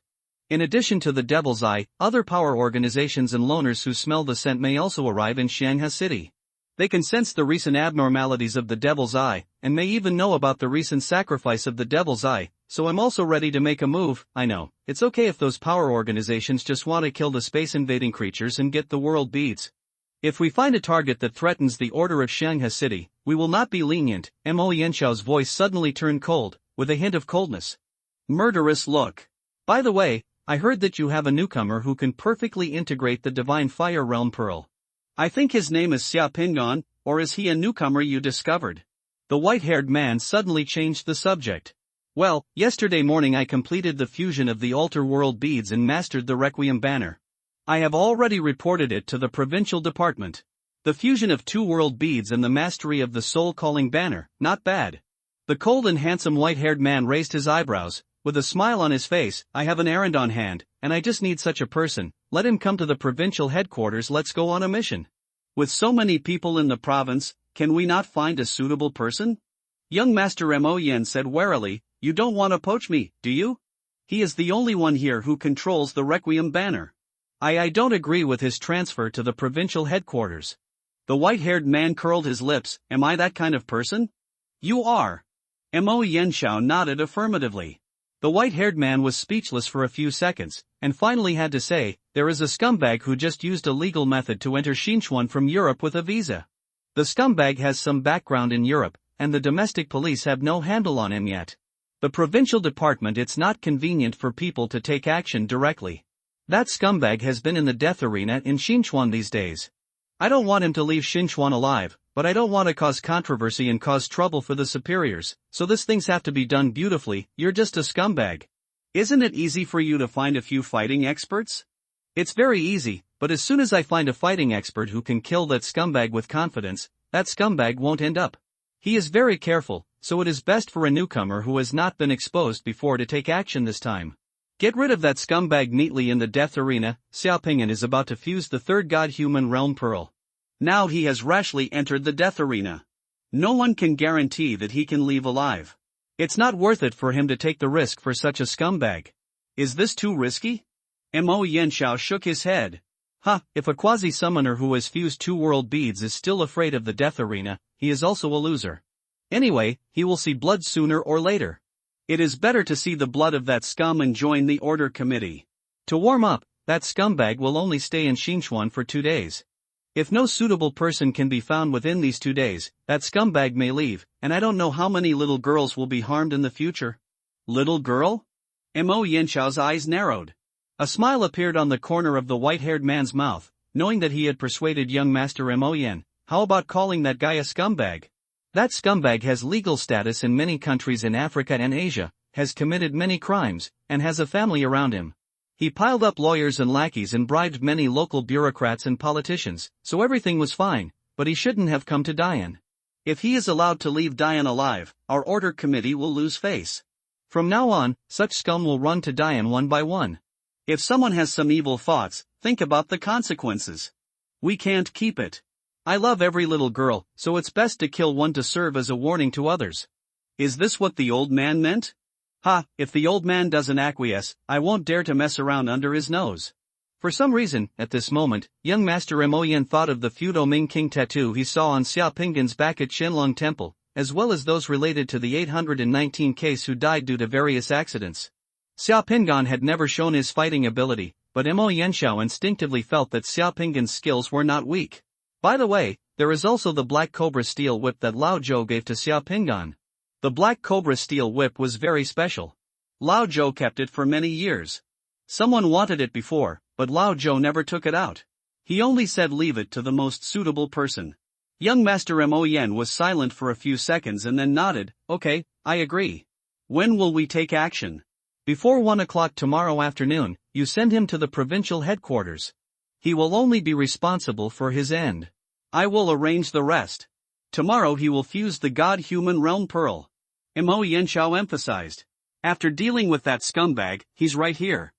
In addition to the Devil's Eye, other power organizations and loners who smell the scent may also arrive in Xianghe City. They can sense the recent abnormalities of the Devil's Eye, and may even know about the recent sacrifice of the Devil's Eye, so I'm also ready to make a move. I know, it's okay if those power organizations just want to kill the space-invading creatures and get the world beads. If we find a target that threatens the order of Xianghe City, we will not be lenient. Mo Yanxiao's voice suddenly turned cold, with a hint of coldness. Murderous look. By the way, I heard that you have a newcomer who can perfectly integrate the Divine Fire Realm Pearl. I think his name is Xia Pingon, or is he a newcomer you discovered? The white-haired man suddenly changed the subject. Well, yesterday morning I completed the fusion of the altar world beads and mastered the Requiem banner. I have already reported it to the provincial department. The fusion of 2 world beads and the mastery of the soul-calling banner, not bad. The cold and handsome white-haired man raised his eyebrows. With a smile on his face, I have an errand on hand, and I just need such a person. Let him come to the provincial headquarters. Let's go on a mission. With so many people in the province, can we not find a suitable person? Young Master Mo Yen said warily, you don't want to poach me, do you? He is the only one here who controls the Requiem banner. I don't agree with his transfer to the provincial headquarters. The white-haired man curled his lips. Am I that kind of person? You are. Mo Yanxiao nodded affirmatively. The white-haired man was speechless for a few seconds, and finally had to say, there is a scumbag who just used a legal method to enter Xinchuan from Europe with a visa. The scumbag has some background in Europe, and the domestic police have no handle on him yet. The provincial department, it's not convenient for people to take action directly. That scumbag has been in the death arena in Xinchuan these days. I don't want him to leave Xinchuan alive, but I don't want to cause controversy and cause trouble for the superiors, so this things have to be done beautifully. You're just a scumbag. Isn't it easy for you to find a few fighting experts? It's very easy, but as soon as I find a fighting expert who can kill that scumbag with confidence, that scumbag won't end up. He is very careful, so it is best for a newcomer who has not been exposed before to take action this time. Get rid of that scumbag neatly in the death arena. Xiaopingyan is about to fuse the third god-human realm pearl. Now he has rashly entered the death arena. No one can guarantee that he can leave alive. It's not worth it for him to take the risk for such a scumbag. Is this too risky? Mo Yanxiao shook his head. If a quasi-summoner who has fused 2 world beads is still afraid of the death arena, he is also a loser. Anyway, he will see blood sooner or later. It is better to see the blood of that scum and join the order committee. To warm up, that scumbag will only stay in Xinchuan for 2 days. If no suitable person can be found within these 2 days, that scumbag may leave, and I don't know how many little girls will be harmed in the future. Little girl? Mo Yanxiao's eyes narrowed. A smile appeared on the corner of the white-haired man's mouth, knowing that he had persuaded young Master Mo Yan. How about calling that guy a scumbag? That scumbag has legal status in many countries in Africa and Asia, has committed many crimes, and has a family around him. He piled up lawyers and lackeys and bribed many local bureaucrats and politicians, so everything was fine, but he shouldn't have come to Dian. If he is allowed to leave Dian alive, our order committee will lose face. From now on, such scum will run to Dian one by one. If someone has some evil thoughts, think about the consequences. We can't keep it. I love every little girl, so it's best to kill one to serve as a warning to others. Is this what the old man meant? If the old man doesn't acquiesce, I won't dare to mess around under his nose. For some reason, at this moment, young Master Mo Yan thought of the feudal Ming King tattoo he saw on Xiaopingyan's back at Qianlong Temple, as well as those related to the 819 case who died due to various accidents. Xiaopingyan had never shown his fighting ability, but Mo Yanxiao instinctively felt that Xiaopingyan's skills were not weak. By the way, there is also the Black Cobra steel whip that Lao Zhou gave to Xiaopingyan. The Black Cobra steel whip was very special. Lao Zhou kept it for many years. Someone wanted it before, but Lao Zhou never took it out. He only said leave it to the most suitable person. Young Master Mo Yan was silent for a few seconds and then nodded. Okay, I agree. When will we take action? Before 1 o'clock tomorrow afternoon, you send him to the provincial headquarters. He will only be responsible for his end. I will arrange the rest. Tomorrow he will fuse the God-Human Realm Pearl. Mo Yanxiao emphasized. After dealing with that scumbag, he's right here.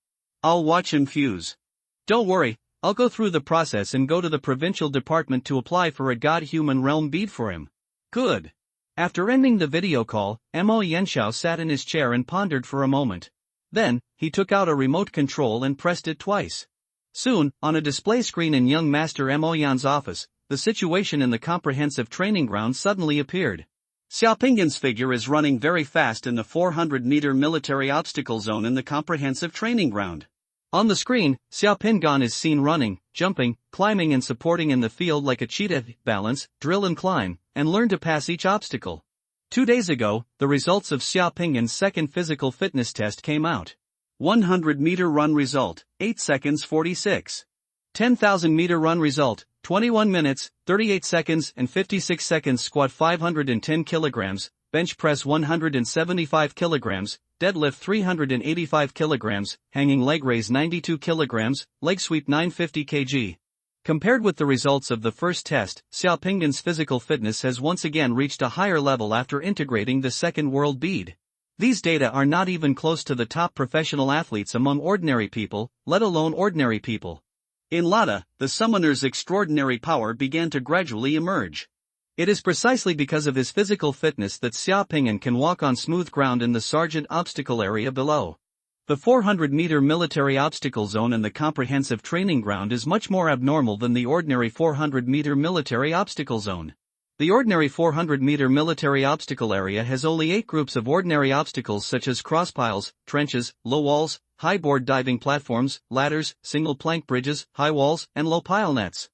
I'll watch him fuse. Don't worry, I'll go through the process and go to the provincial department to apply for a God-Human Realm bead for him. Good. After ending the video call, Mo Yanxiao sat in his chair and pondered for a moment. Then, he took out a remote control and pressed it twice. Soon, on a display screen in young Master Mo Yan's office, the situation in the comprehensive training ground suddenly appeared. Xiaopingyan's figure is running very fast in the 400-meter military obstacle zone in the comprehensive training ground. On the screen, Xiaopingyan is seen running, jumping, climbing and supporting in the field like a cheetah. Balance, drill and climb, and learn to pass each obstacle. 2 days ago, the results of Xiaopingyan's second physical fitness test came out. 100-meter run result, 8 seconds 46. 10,000-meter run result, 21 minutes, 38 seconds and 56 seconds. Squat 510 kilograms, bench press 175 kilograms, deadlift 385 kilograms, hanging leg raise 92 kilograms, leg sweep 950 kg. Compared with the results of the first test, Xiaopingyan's physical fitness has once again reached a higher level after integrating the second world bead. These data are not even close to the top professional athletes among ordinary people, let alone ordinary people. In Lada, the summoner's extraordinary power began to gradually emerge. It is precisely because of his physical fitness that Xiaopingyan can walk on smooth ground in the sergeant obstacle area below. The 400-meter military obstacle zone in the comprehensive training ground is much more abnormal than the ordinary 400-meter military obstacle zone. The ordinary 400-meter military obstacle area has only 8 groups of ordinary obstacles such as crosspiles, trenches, low walls, high board diving platforms, ladders, single plank bridges, high walls, and low pile nets.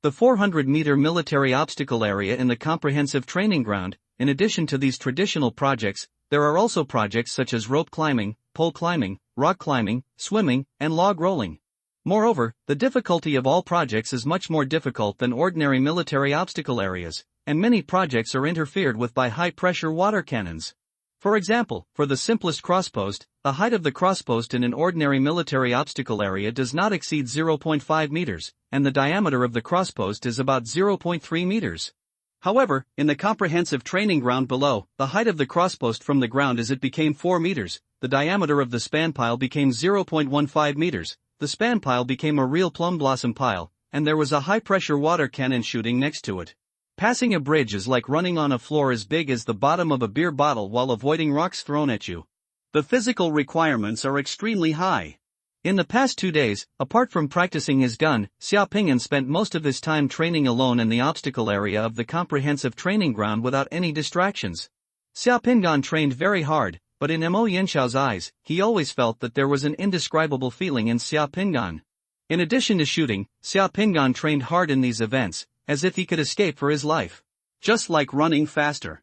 The 400-meter military obstacle area in the comprehensive training ground, in addition to these traditional projects, there are also projects such as rope climbing, pole climbing, rock climbing, swimming, and log rolling. Moreover, the difficulty of all projects is much more difficult than ordinary military obstacle areas, and many projects are interfered with by high-pressure water cannons. For example, for the simplest crosspost, the height of the crosspost in an ordinary military obstacle area does not exceed 0.5 meters, and the diameter of the crosspost is about 0.3 meters. However, in the comprehensive training ground below, the height of the crosspost from the ground as it became 4 meters, the diameter of the span pile became 0.15 meters, the span pile became a real plum blossom pile, and there was a high-pressure water cannon shooting next to it. Passing a bridge is like running on a floor as big as the bottom of a beer bottle while avoiding rocks thrown at you. The physical requirements are extremely high. In the past 2 days, apart from practicing his gun, Xiao Ping'an spent most of his time training alone in the obstacle area of the comprehensive training ground without any distractions. Xiao Ping'an trained very hard, but in Mo Yanxiao's eyes, he always felt that there was an indescribable feeling in Xiao Ping'an. In addition to shooting, Xiao Ping'an trained hard in these events, as if he could escape for his life. Just like running faster.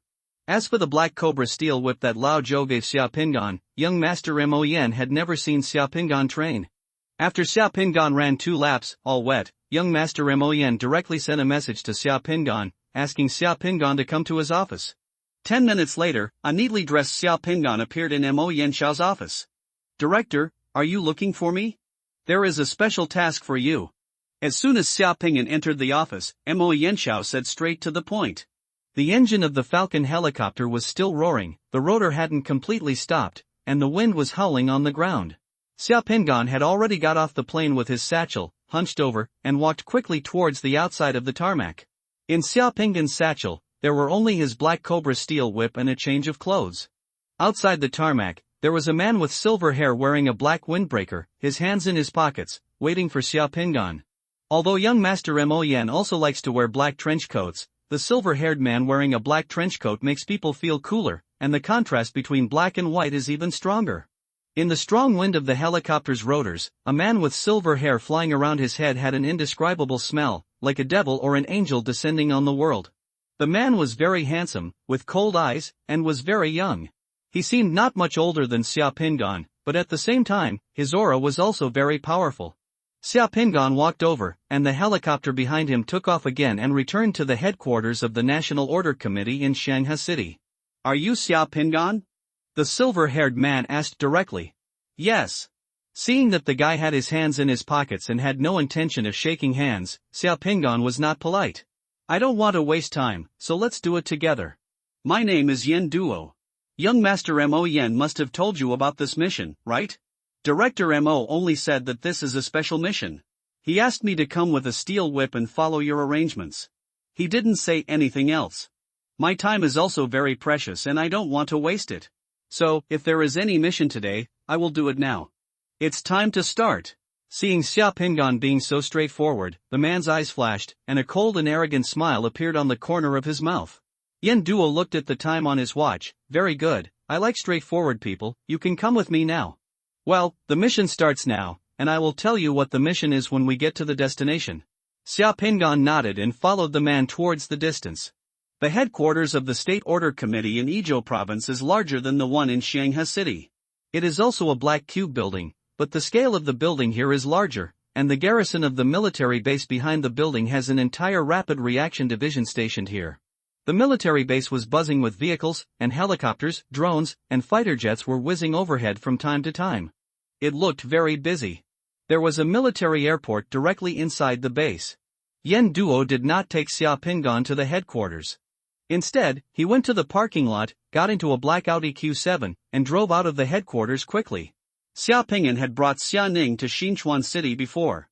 As for the Black Cobra steel whip that Lao Zhou gave Xiao Ping'an, young Master Mo Yan had never seen Xiao Ping'an train. After Xiao Ping'an ran 2 laps, all wet, young Master Mo Yan directly sent a message to Xiao Ping'an, asking Xiao Ping'an to come to his office. 10 minutes later, a neatly dressed Xiao Ping'an appeared in Mo Yanxiao's office. "Director, are you looking for me? There is a special task for you." As soon as Xiao Ping'an entered the office, Mo Yanxiao said straight to the point. The engine of the Falcon helicopter was still roaring, the rotor hadn't completely stopped, and the wind was howling on the ground. Xiao Ping'an had already got off the plane with his satchel, hunched over, and walked quickly towards the outside of the tarmac. In Xiao Ping'an's satchel, there were only his Black Cobra steel whip and a change of clothes. Outside the tarmac, there was a man with silver hair wearing a black windbreaker, his hands in his pockets, waiting for Xiao Ping'an. Although young Master Mo Yan also likes to wear black trench coats, the silver-haired man wearing a black trench coat makes people feel cooler, and the contrast between black and white is even stronger. In the strong wind of the helicopter's rotors, a man with silver hair flying around his head had an indescribable smell, like a devil or an angel descending on the world. The man was very handsome, with cold eyes, and was very young. He seemed not much older than Xiao Ping'an, but at the same time, his aura was also very powerful. Xiao Ping'an walked over, and the helicopter behind him took off again and returned to the headquarters of the National Order Committee in Shanghai City. "Are you Xiao Ping'an?" the silver-haired man asked directly. "Yes." Seeing that the guy had his hands in his pockets and had no intention of shaking hands, Xiao Ping'an was not polite. "I don't want to waste time, so let's do it together. My name is Yen Duo. Young Master Mo Yan must have told you about this mission, right? Director Mo only said that this is a special mission. He asked me to come with a steel whip and follow your arrangements. He didn't say anything else. My time is also very precious and I don't want to waste it. So, if there is any mission today, I will do it now. It's time to start." Seeing Xiao Ping'an being so straightforward, the man's eyes flashed, and a cold and arrogant smile appeared on the corner of his mouth. Yen Duo looked at the time on his watch. "Very good, I like straightforward people, you can come with me now." "Well, the mission starts now, and I will tell you what the mission is when we get to the destination." Xiao Ping'an nodded and followed the man towards the distance. The headquarters of the State Order Committee in Izhou Province is larger than the one in Shanghai City. It is also a black cube building, but the scale of the building here is larger, and the garrison of the military base behind the building has an entire rapid reaction division stationed here. The military base was buzzing with vehicles, and helicopters, drones, and fighter jets were whizzing overhead from time to time. It looked very busy. There was a military airport directly inside the base. Yen Duo did not take Xiao Ping'an to the headquarters. Instead, he went to the parking lot, got into a black Audi Q7, and drove out of the headquarters quickly. Xiao Ping'an had brought Xianing to Xinchuan City before.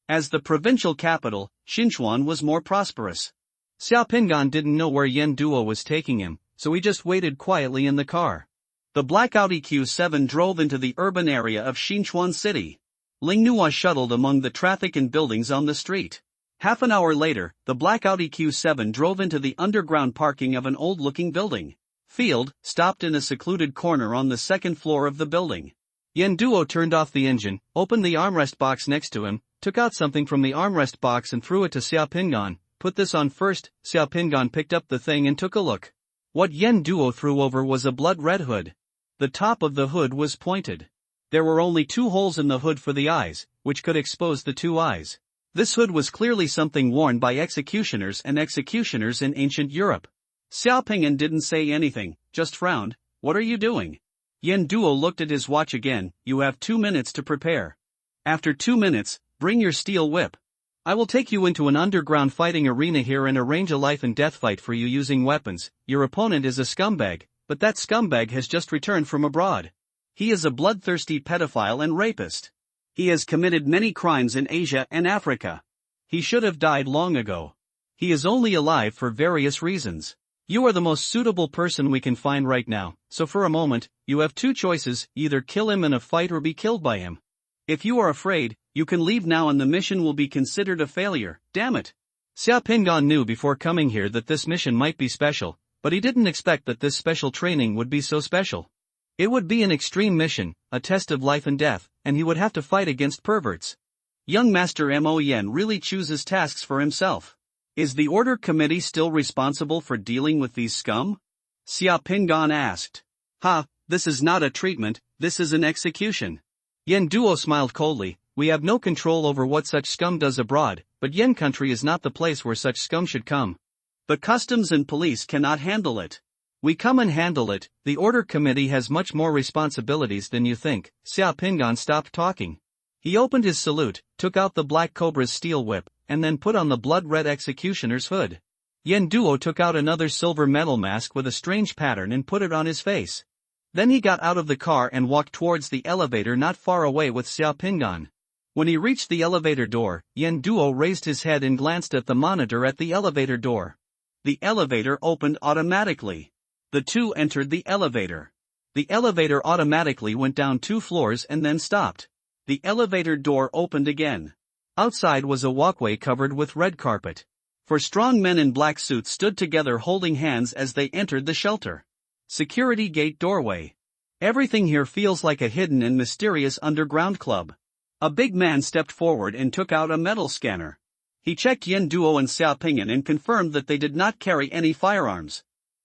As the provincial capital, Xinchuan was more prosperous. Xiao Ping'an didn't know where Yen Duo was taking him, so he just waited quietly in the car. The black Audi Q7 drove into the urban area of Xinchuan City. Lingnua shuttled among the traffic and buildings on the street. Half an hour later, the black Audi Q7 drove into the underground parking of an old-looking building. Field stopped in a secluded corner on the second floor of the building. Yen Duo turned off the engine, opened the armrest box next to him, took out something from the armrest box and threw it to Xiao Ping'an. "Put this on first." Xiao Ping'an picked up the thing and took a look. What Yen Duo threw over was a blood-red hood. The top of the hood was pointed. There were only 2 holes in the hood for the eyes, which could expose the 2 eyes. This hood was clearly something worn by executioners in ancient Europe. Xiao Ping'an didn't say anything, just frowned. What are you doing? Yen Duo looked at his watch again. You have 2 minutes to prepare. After 2 minutes, bring your steel whip. I will take you into an underground fighting arena here and arrange a life and death fight for you using weapons. Your opponent is a scumbag, but that scumbag has just returned from abroad. He is a bloodthirsty pedophile and rapist. He has committed many crimes in Asia and Africa. He should have died long ago. He is only alive for various reasons. You are the most suitable person we can find right now, so for a moment, you have 2 choices, either kill him in a fight or be killed by him. If you are afraid, you can leave now and the mission will be considered a failure. Damn it. Xiao Ping'an knew before coming here that this mission might be special, but he didn't expect that this special training would be so special. It would be an extreme mission, a test of life and death, and he would have to fight against perverts. Young Master Mo Yen really chooses tasks for himself. Is the Order Committee still responsible for dealing with these scum? Xiao Ping'an asked. This is not a treatment, this is an execution. Yen Duo smiled coldly. We have no control over what such scum does abroad, but Yen country is not the place where such scum should come. The customs and police cannot handle it. We come and handle it. The Order Committee has much more responsibilities than you think. Xiao Ping'an stopped talking. He opened his salute, took out the Black Cobra's steel whip, and then put on the blood-red executioner's hood. Yen Duo took out another silver metal mask with a strange pattern and put it on his face. Then he got out of the car and walked towards the elevator not far away with Xiao Ping'an. When he reached the elevator door, Yen Duo raised his head and glanced at the monitor at the elevator door. The elevator opened automatically. The 2 entered the elevator. The elevator automatically went down 2 floors and then stopped. The elevator door opened again. Outside was a walkway covered with red carpet. 4 strong men in black suits stood together holding hands as they entered the shelter. Security gate doorway. Everything here feels like a hidden and mysterious underground club. A big man stepped forward and took out a metal scanner. He checked Yen Duo and Xiao Ping'an and confirmed that they did not carry any firearms.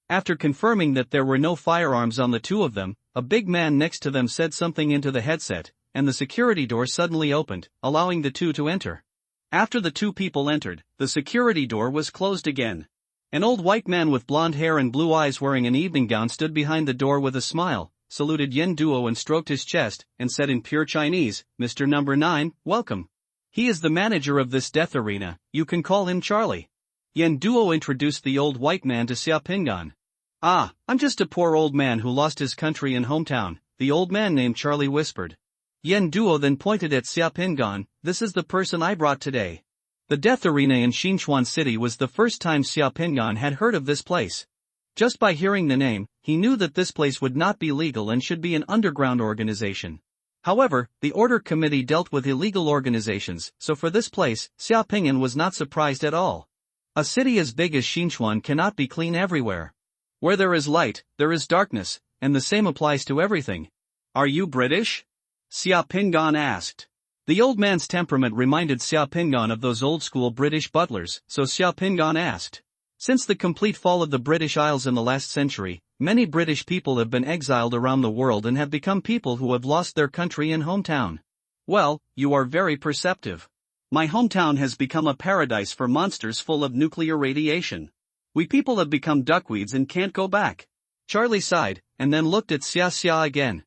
After confirming that there were no firearms on the 2 of them, a big man next to them said something into the headset, and the security door suddenly opened, allowing the 2 to enter. After the 2 people entered, the security door was closed again. An old white man with blonde hair and blue eyes wearing an evening gown stood behind the door with a smile, saluted Yen Duo and stroked his chest, and said in pure Chinese, Mr. Number 9, welcome. He is the manager of this death arena, you can call him Charlie. Yen Duo introduced the old white man to Xiao Ping'an. I'm just a poor old man who lost his country and hometown, the old man named Charlie whispered. Yen Duo then pointed at Xiao Ping'an, this is the person I brought today. The death arena in Xinchuan City was the first time Xiao Ping'an had heard of this place. Just by hearing the name, he knew that this place would not be legal and should be an underground organization. However, the Order Committee dealt with illegal organizations, so for this place, Xiao Ping'an was not surprised at all. A city as big as Xinchuan cannot be clean everywhere. Where there is light, there is darkness, and the same applies to everything. Are you British? Xiao Ping'an asked. The old man's temperament reminded Xiao Ping'an of those old-school British butlers, so Xiao Ping'an asked. Since the complete fall of the British Isles in the last century, many British people have been exiled around the world and have become people who have lost their country and hometown. Well, you are very perceptive. My hometown has become a paradise for monsters full of nuclear radiation. We people have become duckweeds and can't go back. Charlie sighed, and then looked at Xia again.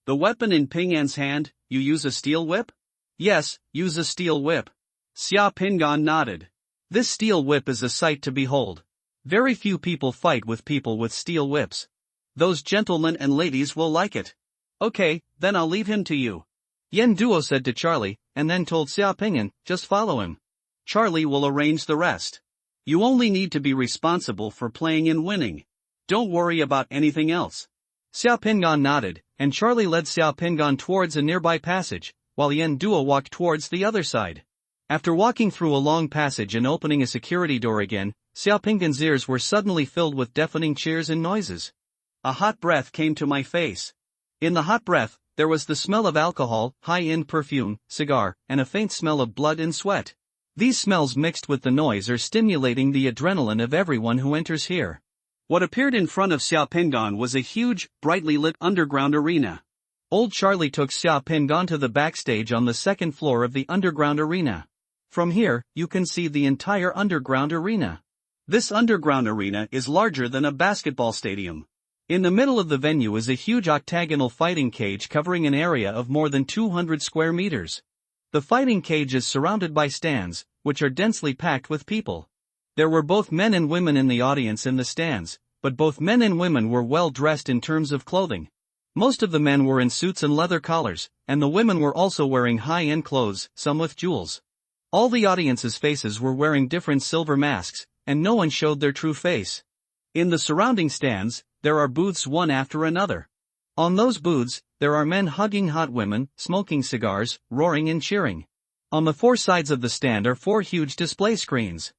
The weapon in Ping'an's hand, you use a steel whip? Yes, use a steel whip. Xiao Ping'an nodded. This steel whip is a sight to behold. Very few people fight with people with steel whips. Those gentlemen and ladies will like it. Okay, then I'll leave him to you. Yen Duo said to Charlie, and then told Xiao Ping'an, just follow him. Charlie will arrange the rest. You only need to be responsible for playing and winning. Don't worry about anything else. Xiao Ping'an nodded, and Charlie led Xiao Ping'an towards a nearby passage, while Yen Duo walked towards the other side. After walking through a long passage and opening a security door again, Xiao Ping'an's ears were suddenly filled with deafening cheers and noises. A hot breath came to my face. In the hot breath, there was the smell of alcohol, high-end perfume, cigar, and a faint smell of blood and sweat. These smells mixed with the noise are stimulating the adrenaline of everyone who enters here. What appeared in front of Xiao Ping'an was a huge, brightly lit underground arena. Old Charlie took Xia Pingan to the backstage on the second floor of the underground arena. From here, you can see the entire underground arena. This underground arena is larger than a basketball stadium. In the middle of the venue is a huge octagonal fighting cage covering an area of more than 200 square meters. The fighting cage is surrounded by stands, which are densely packed with people. There were both men and women in the audience in the stands, but both men and women were well dressed in terms of clothing. Most of the men were in suits and leather collars, and the women were also wearing high-end clothes, some with jewels. All the audience's faces were wearing different silver masks, and no one showed their true face. In the surrounding stands, there are booths one after another. On those booths, there are men hugging hot women, smoking cigars, roaring and cheering. On the four sides of the stand are four huge display screens.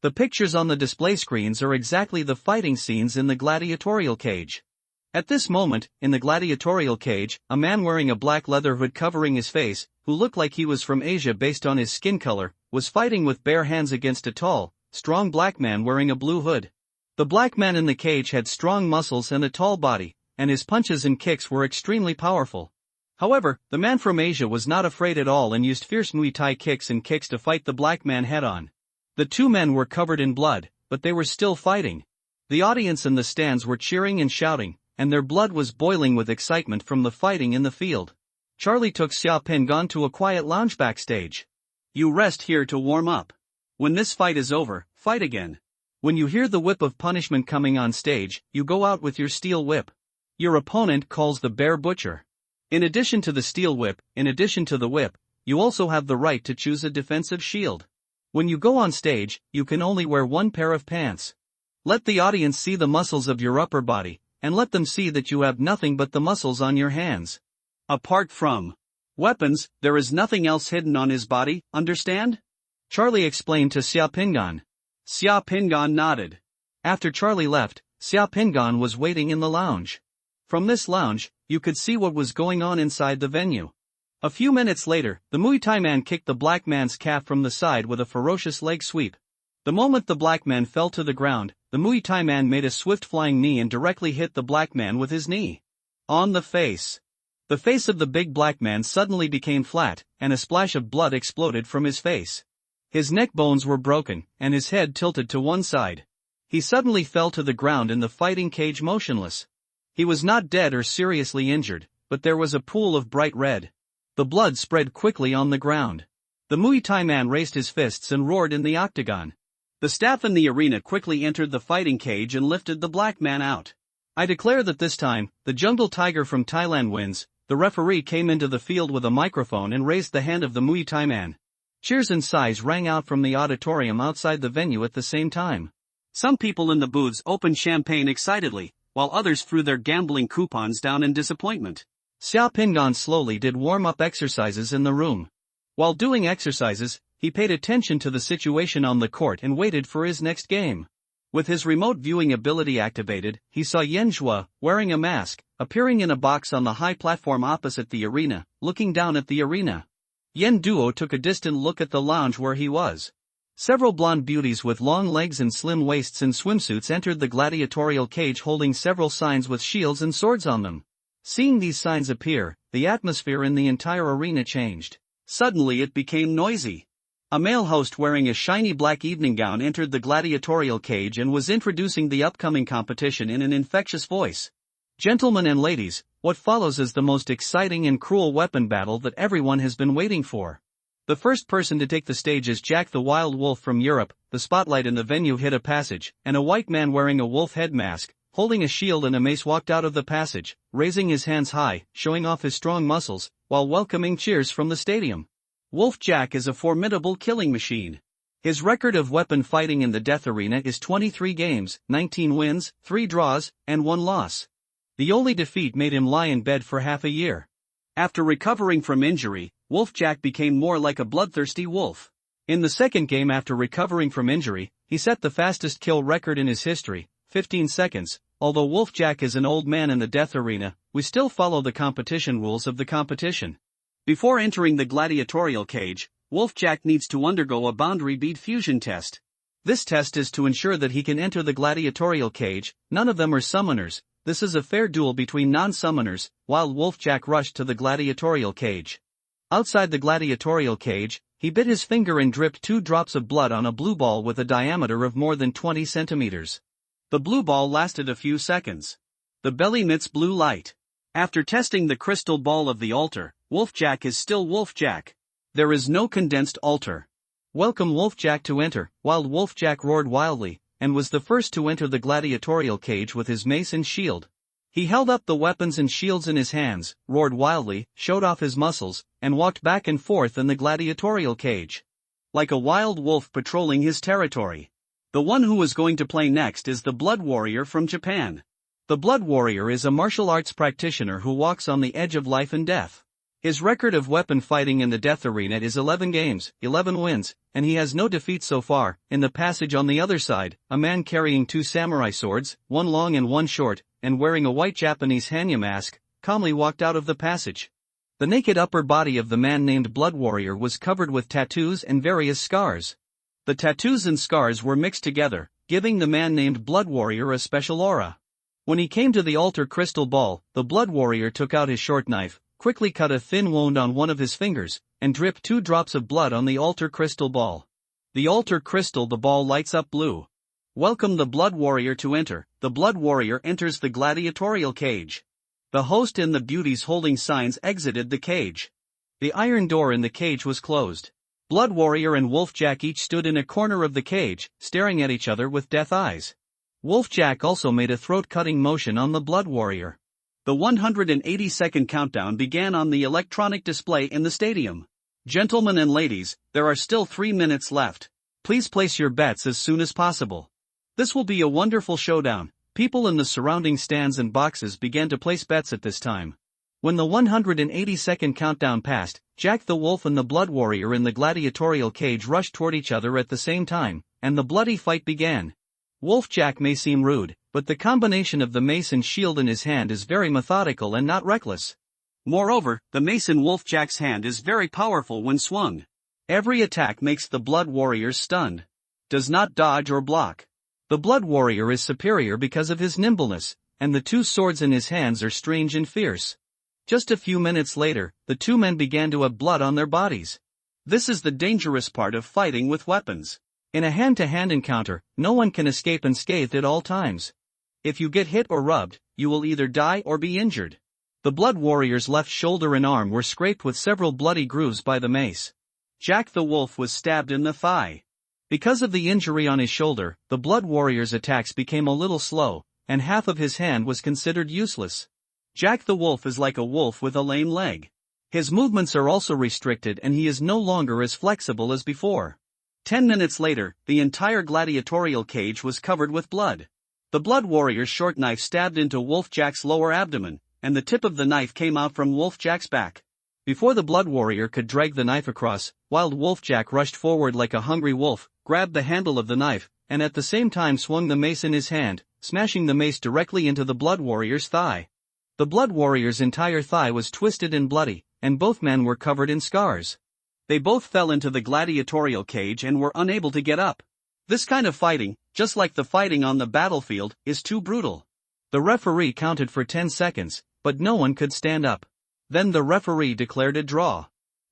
The pictures on the display screens are exactly the fighting scenes in the gladiatorial cage. At this moment, in the gladiatorial cage, a man wearing a black leather hood covering his face, who looked like he was from Asia based on his skin color, was fighting with bare hands against a tall, strong black man wearing a blue hood. The black man in the cage had strong muscles and a tall body, and his punches and kicks were extremely powerful. However, the man from Asia was not afraid at all and used fierce Muay Thai kicks to fight the black man head-on. The two men were covered in blood, but they were still fighting. The audience in the stands were cheering and shouting, and their blood was boiling with excitement from the fighting in the field. Charlie took Xia Pingan to a quiet lounge backstage. You rest here to warm up. When this fight is over, fight again. When you hear the whip of punishment coming on stage, you go out with your steel whip. Your opponent calls the bear butcher. In addition to the steel whip, in addition to the whip, you also have the right to choose a defensive shield. When you go on stage, you can only wear one pair of pants. Let the audience see the muscles of your upper body, and let them see that you have nothing but the muscles on your hands. Apart from weapons, there is nothing else hidden on his body, understand? Charlie explained to Xia Pingan. Xia Pingan nodded. After Charlie left, Xia Pingan was waiting in the lounge. From this lounge, you could see what was going on inside the venue. A few minutes later, the Muay Thai man kicked the black man's calf from the side with a ferocious leg sweep. The moment the black man fell to the ground, the Muay Thai man made a swift flying knee and directly hit the black man with his knee. On the face. The face of the big black man suddenly became flat, and a splash of blood exploded from his face. His neck bones were broken, and his head tilted to one side. He suddenly fell to the ground in the fighting cage motionless. He was not dead or seriously injured, but there was a pool of bright red. The blood spread quickly on the ground. The Muay Thai man raised his fists and roared in the octagon. The staff in the arena quickly entered the fighting cage and lifted the black man out. I declare that this time, the jungle tiger from Thailand wins. The referee came into the field with a microphone and raised the hand of the Muay Thai man. Cheers and sighs rang out from the auditorium outside the venue at the same time. Some people in the booths opened champagne excitedly, while others threw their gambling coupons down in disappointment. Xia Pingan slowly did warm-up exercises in the room. While doing exercises, he paid attention to the situation on the court and waited for his next game. With his remote viewing ability activated, he saw Yan Zhua, wearing a mask, appearing in a box on the high platform opposite the arena, looking down at the arena. Yan Duo took a distant look at the lounge where he was. Several blonde beauties with long legs and slim waists in swimsuits entered the gladiatorial cage holding several signs with shields and swords on them. Seeing these signs appear, the atmosphere in the entire arena changed. Suddenly it became noisy. A male host wearing a shiny black evening gown entered the gladiatorial cage and was introducing the upcoming competition in an infectious voice. Gentlemen and ladies, what follows is the most exciting and cruel weapon battle that everyone has been waiting for. The first person to take the stage is Jack the Wild Wolf from Europe. The spotlight in the venue hit a passage, and a white man wearing a wolf head mask, holding a shield and a mace walked out of the passage, raising his hands high, showing off his strong muscles, while welcoming cheers from the stadium. Wolf Jack is a formidable killing machine. His record of weapon fighting in the death arena is 23 games, 19 wins, 3 draws, and 1 loss. The only defeat made him lie in bed for half a year. After recovering from injury, Wolf Jack became more like a bloodthirsty wolf. In the second game after recovering from injury, he set the fastest kill record in his history, 15 seconds. Although Wolf Jack is an old man in the death arena, we still follow the competition rules of the competition. Before entering the gladiatorial cage, Wolf Jack needs to undergo a boundary bead fusion test. This test is to ensure that he can enter the gladiatorial cage. None of them are summoners, this is a fair duel between non-summoners. Wild Wolf Jack rushed to the gladiatorial cage. Outside the gladiatorial cage, he bit his finger and dripped 2 drops of blood on a blue ball with a diameter of more than 20 centimeters. The blue ball lasted a few seconds. The belly emits blue light. After testing the crystal ball of the altar, Wolfjack is still Wolfjack. There is no condensed altar. Welcome Wolfjack to enter. Wild Wolfjack roared wildly, and was the first to enter the gladiatorial cage with his mace and shield. He held up the weapons and shields in his hands, roared wildly, showed off his muscles, and walked back and forth in the gladiatorial cage. Like a wild wolf patrolling his territory. The one who is going to play next is the Blood Warrior from Japan. The Blood Warrior is a martial arts practitioner who walks on the edge of life and death. His record of weapon fighting in the death arena is 11 games, 11 wins, and he has no defeats so far. In the passage on the other side, a man carrying 2 samurai swords, one long and one short, and wearing a white Japanese hanya mask, calmly walked out of the passage. The naked upper body of the man named Blood Warrior was covered with tattoos and various scars. The tattoos and scars were mixed together, giving the man named Blood Warrior a special aura. When he came to the altar crystal ball, the Blood Warrior took out his short knife, quickly cut a thin wound on one of his fingers, and dripped 2 drops of blood on the altar crystal ball. The altar crystal the ball lights up blue. Welcome the Blood Warrior to enter. The Blood Warrior enters the gladiatorial cage. The host and the beauties holding signs exited the cage. The iron door in the cage was closed. Blood Warrior and Wolfjack each stood in a corner of the cage, staring at each other with death eyes. Wolfjack also made a throat-cutting motion on the Blood Warrior. The 180-second countdown began on the electronic display in the stadium. Gentlemen and ladies, there are still 3 minutes left. Please place your bets as soon as possible. This will be a wonderful showdown. People in the surrounding stands and boxes began to place bets at this time. When the 180-second countdown passed, Jack the Wolf and the Blood Warrior in the gladiatorial cage rushed toward each other at the same time, and the bloody fight began. Wolfjack may seem rude, but the combination of the mace and shield in his hand is very methodical and not reckless. Moreover, the mace in Wolfjack's hand is very powerful when swung. Every attack makes the Blood Warrior stunned. Does not dodge or block. The Blood Warrior is superior because of his nimbleness, and the 2 swords in his hands are strange and fierce. Just a few minutes later, the 2 men began to have blood on their bodies. This is the dangerous part of fighting with weapons. In a hand-to-hand encounter, no one can escape unscathed at all times. If you get hit or rubbed, you will either die or be injured. The Blood Warrior's left shoulder and arm were scraped with several bloody grooves by the mace. Jack the Wolf was stabbed in the thigh. Because of the injury on his shoulder, the Blood Warrior's attacks became a little slow, and half of his hand was considered useless. Jack the Wolf is like a wolf with a lame leg. His movements are also restricted and he is no longer as flexible as before. 10 minutes later, the entire gladiatorial cage was covered with blood. The Blood Warrior's short knife stabbed into Wolfjack's lower abdomen, and the tip of the knife came out from Wolfjack's back. Before the Blood Warrior could drag the knife across, Wild Wolfjack rushed forward like a hungry wolf, grabbed the handle of the knife, and at the same time swung the mace in his hand, smashing the mace directly into the Blood Warrior's thigh. The Blood Warrior's entire thigh was twisted and bloody, and both men were covered in scars. They both fell into the gladiatorial cage and were unable to get up. This kind of fighting, just like the fighting on the battlefield, is too brutal. The referee counted for 10 seconds, but no one could stand up. Then the referee declared a draw.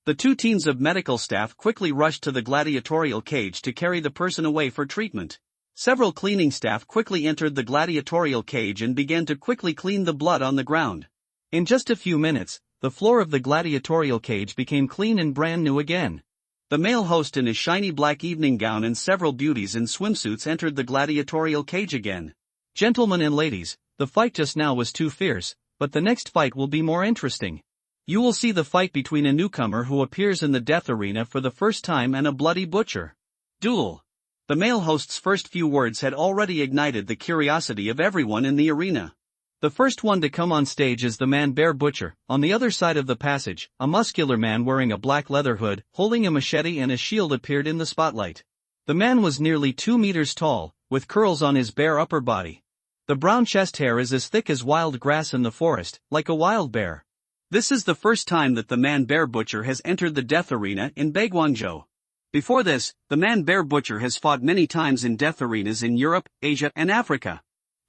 The 2 teams of medical staff quickly rushed to the gladiatorial cage to carry the person away for treatment. Several cleaning staff quickly entered the gladiatorial cage and began to quickly clean the blood on the ground. In just a few minutes, the floor of the gladiatorial cage became clean and brand new again. The male host in his shiny black evening gown and several beauties in swimsuits entered the gladiatorial cage again. Gentlemen and ladies, the fight just now was too fierce, but the next fight will be more interesting. You will see the fight between a newcomer who appears in the death arena for the first time and a bloody butcher. Duel. The male host's first few words had already ignited the curiosity of everyone in the arena. The first one to come on stage is the man-bear butcher. On the other side of the passage, a muscular man wearing a black leather hood, holding a machete and a shield appeared in the spotlight. The man was nearly 2 meters tall, with curls on his bare upper body. The brown chest hair is as thick as wild grass in the forest, like a wild bear. This is the first time that the man-bear butcher has entered the death arena in Baguangzhou. Before this, the man-bear butcher has fought many times in death arenas in Europe, Asia and Africa.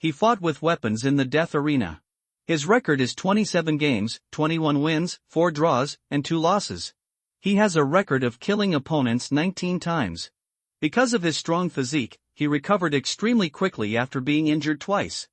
He fought with weapons in the death arena. His record is 27 games, 21 wins, 4 draws, and 2 losses. He has a record of killing opponents 19 times. Because of his strong physique, he recovered extremely quickly after being injured twice.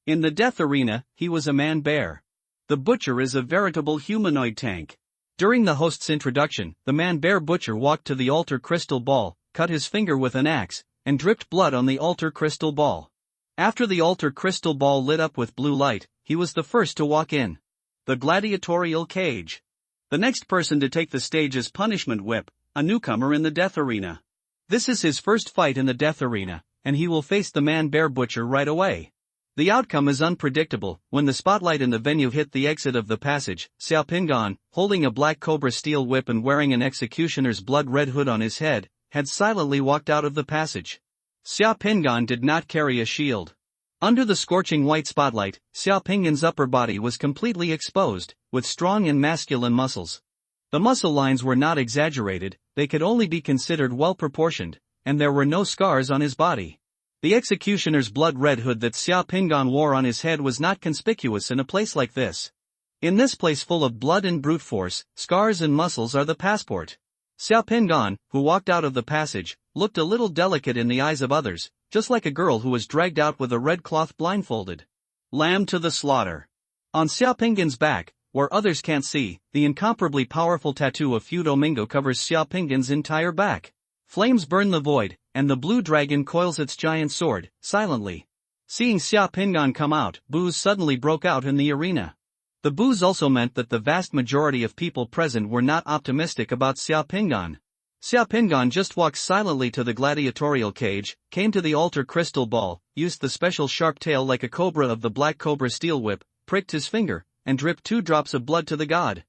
In the death arena, he was a man-bear. The butcher is a veritable humanoid tank. During the host's introduction, the man-bear butcher walked to the altar crystal ball, cut his finger with an axe, and dripped blood on the altar crystal ball. After the altar crystal ball lit up with blue light, he was the first to walk in. The gladiatorial cage. The next person to take the stage is Punishment Whip, a newcomer in the death arena. This is his first fight in the death arena, and he will face the man-bear butcher right away. The outcome is unpredictable. When the spotlight in the venue hit the exit of the passage, Xiao Pingan, holding a black cobra steel whip and wearing an executioner's blood-red hood on his head, had silently walked out of the passage. Xiao Pingan did not carry a shield. Under the scorching white spotlight, Xiao Pingan's upper body was completely exposed, with strong and masculine muscles. The muscle lines were not exaggerated, they could only be considered well-proportioned, and there were no scars on his body. The executioner's blood-red hood that Xiao Pingan wore on his head was not conspicuous in a place like this. In this place full of blood and brute force, scars and muscles are the passport. Xiao Pingan, who walked out of the passage, looked a little delicate in the eyes of others, just like a girl who was dragged out with a red cloth blindfolded. Lamb to the slaughter. On Xiao Pingan's back, where others can't see, the incomparably powerful tattoo of Fu Domingo covers Xiao Pingan's entire back. Flames burn the void, and the blue dragon coils its giant sword, silently. Seeing Xiao Pingan come out, boos suddenly broke out in the arena. The boos also meant that the vast majority of people present were not optimistic about Xiao Pingan. Xiao Pingan just walked silently to the gladiatorial cage, came to the altar crystal ball, used the special sharp tail like a cobra of the black cobra steel whip, pricked his finger, and dripped 2 drops of blood to the god.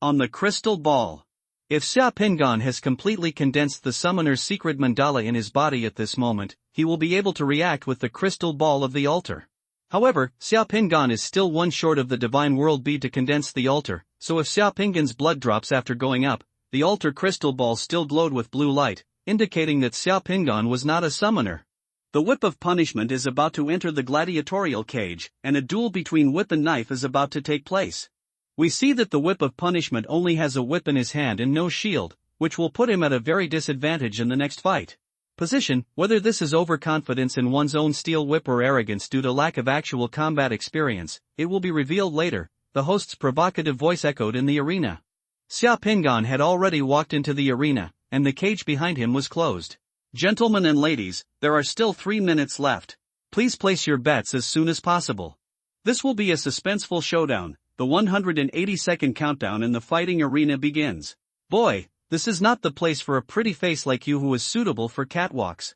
On the crystal ball. If Xiao Pingan has completely condensed the summoner's secret mandala in his body at this moment, he will be able to react with the crystal ball of the altar. However, Xiao Pingan is still one short of the divine world bead to condense the altar, so if Xiao Pingan's blood drops after going up, the altar crystal ball still glowed with blue light, indicating that Xiao Pingan was not a summoner. The whip of punishment is about to enter the gladiatorial cage, and a duel between whip and knife is about to take place. We see that the whip of punishment only has a whip in his hand and no shield, which will put him at a very disadvantage in the next fight. Position, whether this is overconfidence in one's own steel whip or arrogance due to lack of actual combat experience, it will be revealed later, the host's provocative voice echoed in the arena. Xiao Pingan had already walked into the arena, and the cage behind him was closed. Gentlemen and ladies, there are still 3 minutes left. Please place your bets as soon as possible. This will be a suspenseful showdown. The 180-second countdown in the fighting arena begins. Boy, this is not the place for a pretty face like you who is suitable for catwalks.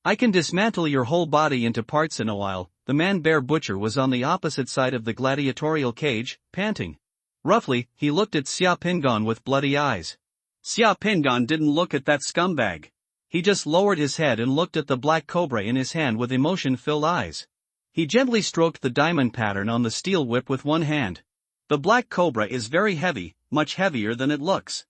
I can dismantle your whole body into parts in a while. The man-bear butcher was on the opposite side of the gladiatorial cage, panting. Roughly, he looked at Xiao Pingan with bloody eyes. Xiao Pingan didn't look at that scumbag. He just lowered his head and looked at the black cobra in his hand with emotion-filled eyes. He gently stroked the diamond pattern on the steel whip with one hand. The black cobra is very heavy, much heavier than it looks.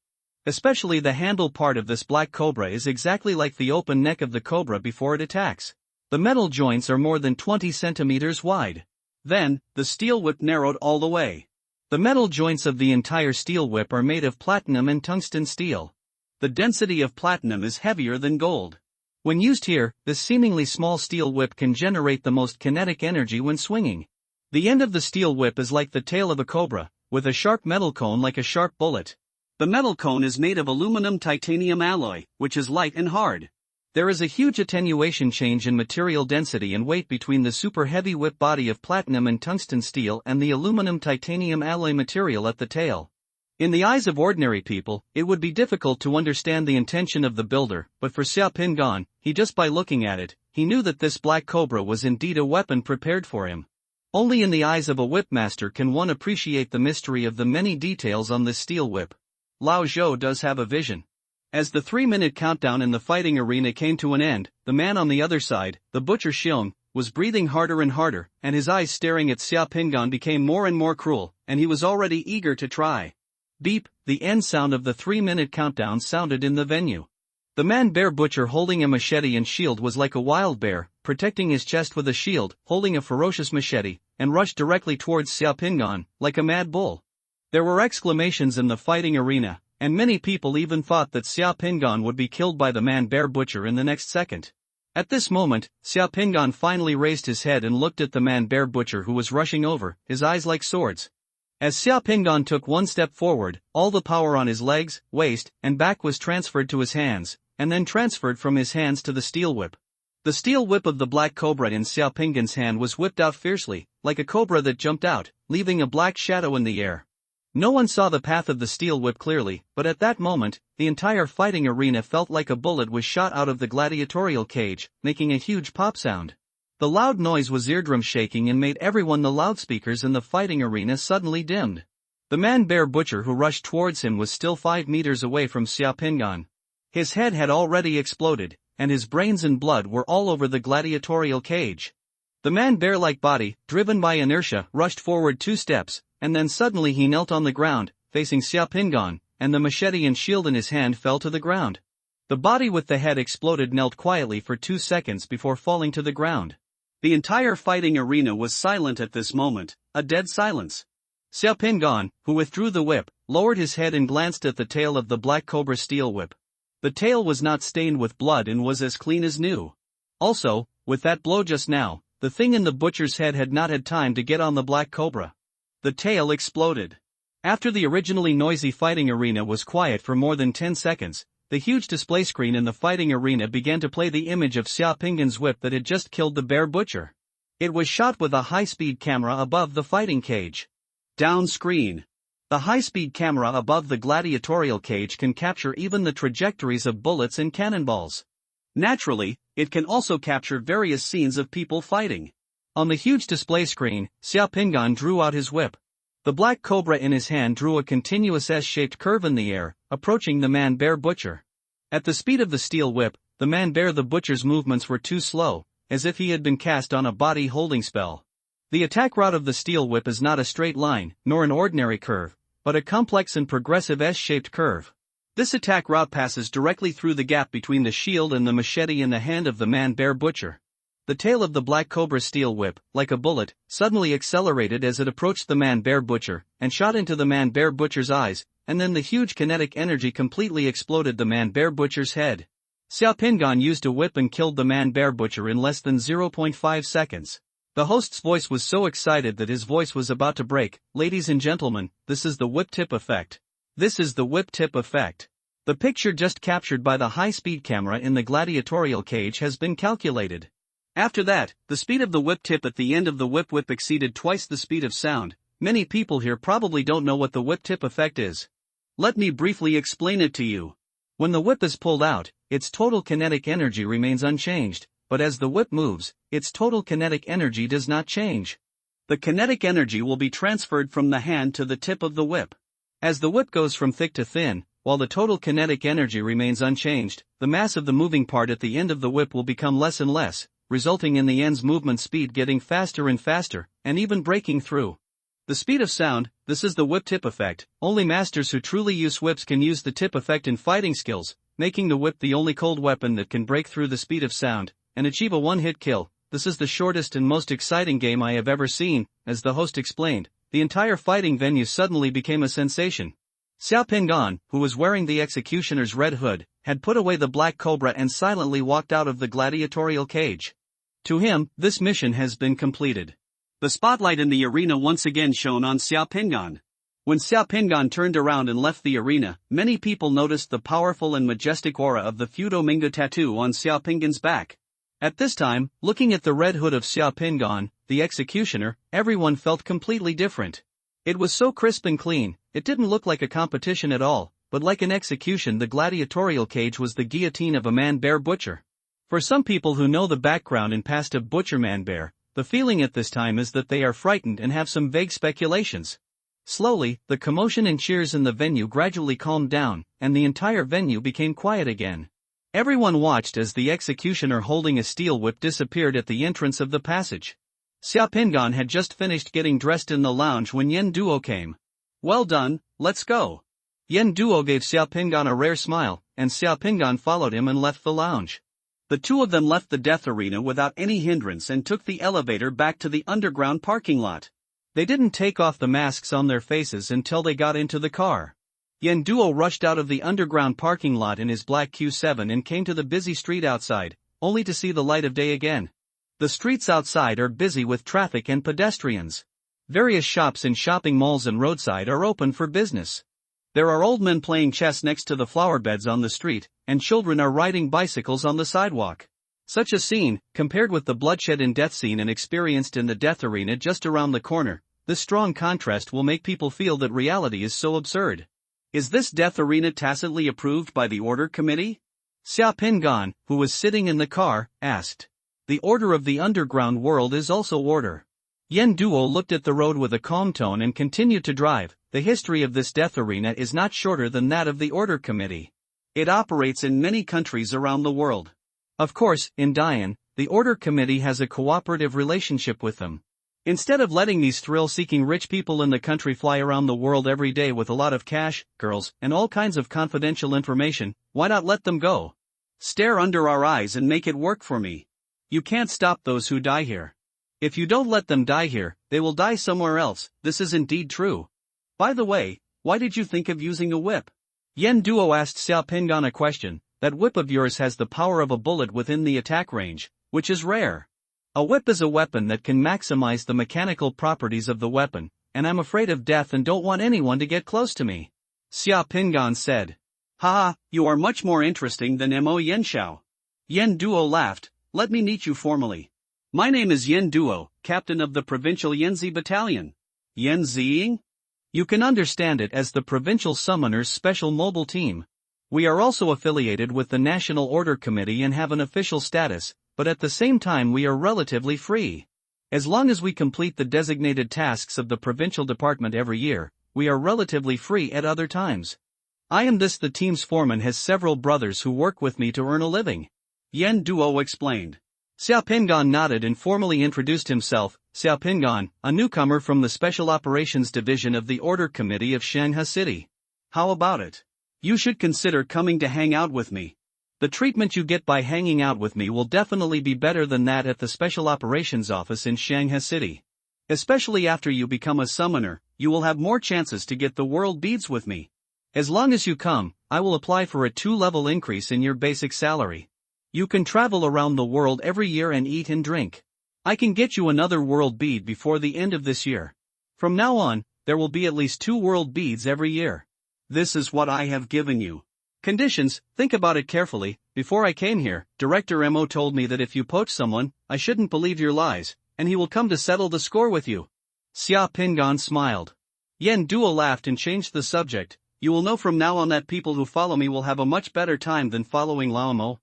Especially the handle part of this black cobra is exactly like the open neck of the cobra before it attacks. The metal joints are more than 20 centimeters wide. Then, the steel whip narrowed all the way. The metal joints of the entire steel whip are made of platinum and tungsten steel. The density of platinum is heavier than gold. When used here, this seemingly small steel whip can generate the most kinetic energy when swinging. The end of the steel whip is like the tail of a cobra, with a sharp metal cone like a sharp bullet. The metal cone is made of aluminum-titanium alloy, which is light and hard. There is a huge attenuation change in material density and weight between the super heavy whip body of platinum and tungsten steel and the aluminum-titanium alloy material at the tail. In the eyes of ordinary people, it would be difficult to understand the intention of the builder, but for Xiao Pingan, just by looking at it, he knew that this black cobra was indeed a weapon prepared for him. Only in the eyes of a whipmaster can one appreciate the mystery of the many details on this steel whip. Lao Zhou does have a vision. As the 3-minute countdown in the fighting arena came to an end, the man on the other side, the butcher Xiong, was breathing harder and harder, and his eyes staring at Xiao Pingan became more and more cruel, and he was already eager to try. Beep, the end sound of the 3-minute countdown sounded in the venue. The man-bear butcher holding a machete and shield was like a wild bear, protecting his chest with a shield, holding a ferocious machete, and rushed directly towards Xiaopingan, like a mad bull. There were exclamations in the fighting arena, and many people even thought that Xiaopingan would be killed by the man-bear butcher in the next second. At this moment, Xiaopingan finally raised his head and looked at the man-bear butcher who was rushing over, his eyes like swords. As Xiaopingan took one step forward, all the power on his legs, waist, and back was transferred to his hands, and then transferred from his hands to the steel whip. The steel whip of the black cobra in Xiaopingan's hand was whipped out fiercely, like a cobra that jumped out, leaving a black shadow in the air. No one saw the path of the steel whip clearly, but at that moment, the entire fighting arena felt like a bullet was shot out of the gladiatorial cage, making a huge pop sound. The loud noise was eardrum shaking and made everyone the loudspeakers in the fighting arena suddenly dimmed. The man-bear butcher who rushed towards him was still 5 meters away from Xiaopingan. His head had already exploded, and his brains and blood were all over the gladiatorial cage. The man-bear-like body, driven by inertia, rushed forward 2 steps, and then suddenly he knelt on the ground, facing Xiaopingan, and the machete and shield in his hand fell to the ground. The body with the head exploded knelt quietly for 2 seconds before falling to the ground. The entire fighting arena was silent at this moment, a dead silence. Xiaopingan, who withdrew the whip, lowered his head and glanced at the tail of the black cobra steel whip. The tail was not stained with blood and was as clean as new. Also, with that blow just now, the thing in the butcher's head had not had time to get on the black cobra. The tail exploded. After the originally noisy fighting arena was quiet for more than 10 seconds, the huge display screen in the fighting arena began to play the image of Xiaopingan's whip that had just killed the bear butcher. It was shot with a high-speed camera above the fighting cage. Down screen. The high-speed camera above the gladiatorial cage can capture even the trajectories of bullets and cannonballs. Naturally, it can also capture various scenes of people fighting. On the huge display screen, Xiaopingan drew out his whip. The black cobra in his hand drew a continuous S-shaped curve in the air, approaching the man-bear butcher. At the speed of the steel whip, the man-bear the butcher's movements were too slow, as if he had been cast on a body holding spell. The attack route of the steel whip is not a straight line, nor an ordinary curve, but a complex and progressive S-shaped curve. This attack route passes directly through the gap between the shield and the machete in the hand of the man-bear butcher. The tail of the black cobra steel whip, like a bullet, suddenly accelerated as it approached the man-bear butcher, and shot into the man-bear butcher's eyes, and then the huge kinetic energy completely exploded the man-bear butcher's head. Xiaopingan used a whip and killed the man-bear butcher in less than 0.5 seconds. The host's voice was so excited that his voice was about to break. Ladies and gentlemen, this is the whip tip effect. This is the whip tip effect. The picture just captured by the high-speed camera in the gladiatorial cage has been calculated. After that, the speed of the whip tip at the end of the whip exceeded twice the speed of sound. Many people here probably don't know what the whip tip effect is. Let me briefly explain it to you. When the whip is pulled out, its total kinetic energy remains unchanged, but as the whip moves, its total kinetic energy does not change. The kinetic energy will be transferred from the hand to the tip of the whip. As the whip goes from thick to thin, while the total kinetic energy remains unchanged, the mass of the moving part at the end of the whip will become less and less, resulting in the end's movement speed getting faster and faster, and even breaking through. The speed of sound, this is the whip tip effect. Only masters who truly use whips can use the tip effect in fighting skills, making the whip the only cold weapon that can break through the speed of sound, and achieve a one-hit kill. This is the shortest and most exciting game I have ever seen. As the host explained, the entire fighting venue suddenly became a sensation. Xiaopingan, who was wearing the executioner's red hood, had put away the black cobra and silently walked out of the gladiatorial cage. To him, this mission has been completed. The spotlight in the arena once again shone on Xiaopingan. When Xiaopingan turned around and left the arena, many people noticed the powerful and majestic aura of the Fudo Manga tattoo on Xiaopingan's back. At this time, looking at the red hood of Xiaopingan, the executioner, everyone felt completely different. It was so crisp and clean, it didn't look like a competition at all, but like an execution. The gladiatorial cage was the guillotine of a man-bear butcher. For some people who know the background and past of Butcher Man-Bear, the feeling at this time is that they are frightened and have some vague speculations. Slowly, the commotion and cheers in the venue gradually calmed down, and the entire venue became quiet again. Everyone watched as the executioner holding a steel whip disappeared at the entrance of the passage. Xiaopingan had just finished getting dressed in the lounge when Yen Duo came. "Well done, let's go." Yen Duo gave Xiaopingan a rare smile, and Xiaopingan followed him and left the lounge. The two of them left the death arena without any hindrance and took the elevator back to the underground parking lot. They didn't take off the masks on their faces until they got into the car. Yan Duo rushed out of the underground parking lot in his black Q7 and came to the busy street outside, only to see the light of day again. The streets outside are busy with traffic and pedestrians. Various shops in shopping malls and roadside are open for business. There are old men playing chess next to the flower beds on the street, and children are riding bicycles on the sidewalk. Such a scene, compared with the bloodshed and death scene and experienced in the death arena just around the corner, this strong contrast will make people feel that reality is so absurd. Is this death arena tacitly approved by the Order Committee? Xiaopingan, who was sitting in the car, asked. The order of the underground world is also order. Yan Duo looked at the road with a calm tone and continued to drive. The history of this death arena is not shorter than that of the Order Committee. It operates in many countries around the world. Of course, in Dian, the Order Committee has a cooperative relationship with them. Instead of letting these thrill-seeking rich people in the country fly around the world every day with a lot of cash, girls, and all kinds of confidential information, why not let them go? Stare under our eyes and make it work for me. You can't stop those who die here. If you don't let them die here, they will die somewhere else. This is indeed true. By the way, why did you think of using a whip? Yan Duo asked Xiaopingan a question. That whip of yours has the power of a bullet within the attack range, which is rare. A whip is a weapon that can maximize the mechanical properties of the weapon, and I'm afraid of death and don't want anyone to get close to me. Xiaopingan said. Haha, you are much more interesting than Mo Yanxiao. Yan Duo laughed. Let me meet you formally. My name is Yan Duo, captain of the provincial Yanzi battalion. Yanziing? You can understand it as the Provincial Summoners Special Mobile Team. We are also affiliated with the National Order Committee and have an official status, but at the same time we are relatively free. As long as we complete the designated tasks of the provincial department every year, we are relatively free at other times. The team's foreman has several brothers who work with me to earn a living. Yan Duo explained. Xiaopingan nodded and formally introduced himself. Xiaopingan, a newcomer from the Special Operations Division of the Order Committee of Shanghai City. How about it? You should consider coming to hang out with me. The treatment you get by hanging out with me will definitely be better than that at the Special Operations Office in Shanghai City. Especially after you become a summoner, you will have more chances to get the world beads with me. As long as you come, I will apply for a 2-level increase in your basic salary. You can travel around the world every year and eat and drink. I can get you another world bead before the end of this year. From now on, there will be at least 2 world beads every year. This is what I have given you. Conditions, think about it carefully. Before I came here, Director Mo told me that if you poach someone, I shouldn't believe your lies, and he will come to settle the score with you. Xiaopingan smiled. Yan Duo laughed and changed the subject. You will know from now on that people who follow me will have a much better time than following Lao Mo.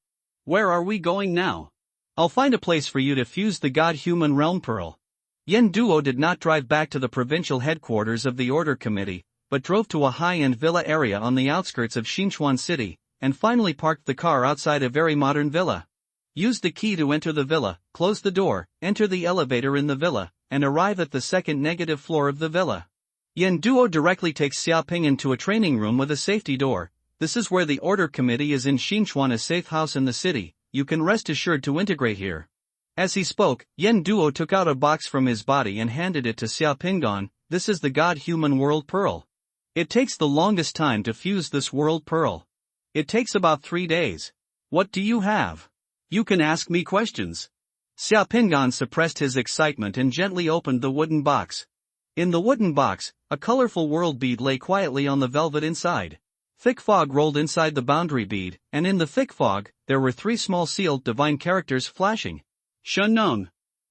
Where are we going now? I'll find a place for you to fuse the God-Human Realm Pearl. Yan Duo did not drive back to the provincial headquarters of the Order Committee, but drove to a high-end villa area on the outskirts of Xinchuan City, and finally parked the car outside a very modern villa. Use the key to enter the villa, close the door, enter the elevator in the villa, and arrive at the second negative floor of the villa. Yan Duo directly takes Xiaopingan to a training room with a safety door. This is where the Order Committee is in Xinchuan, a safe house in the city. You can rest assured to integrate here. As he spoke, Yan Duo took out a box from his body and handed it to Xiaopingan. This is the God-Human World Pearl. It takes the longest time to fuse this World Pearl. It takes about 3 days. What do you have? You can ask me questions. Xiaopingan suppressed his excitement and gently opened the wooden box. In the wooden box, a colorful world bead lay quietly on the velvet inside. Thick fog rolled inside the boundary bead, and in the thick fog, there were 3 small sealed divine characters flashing. Shenong.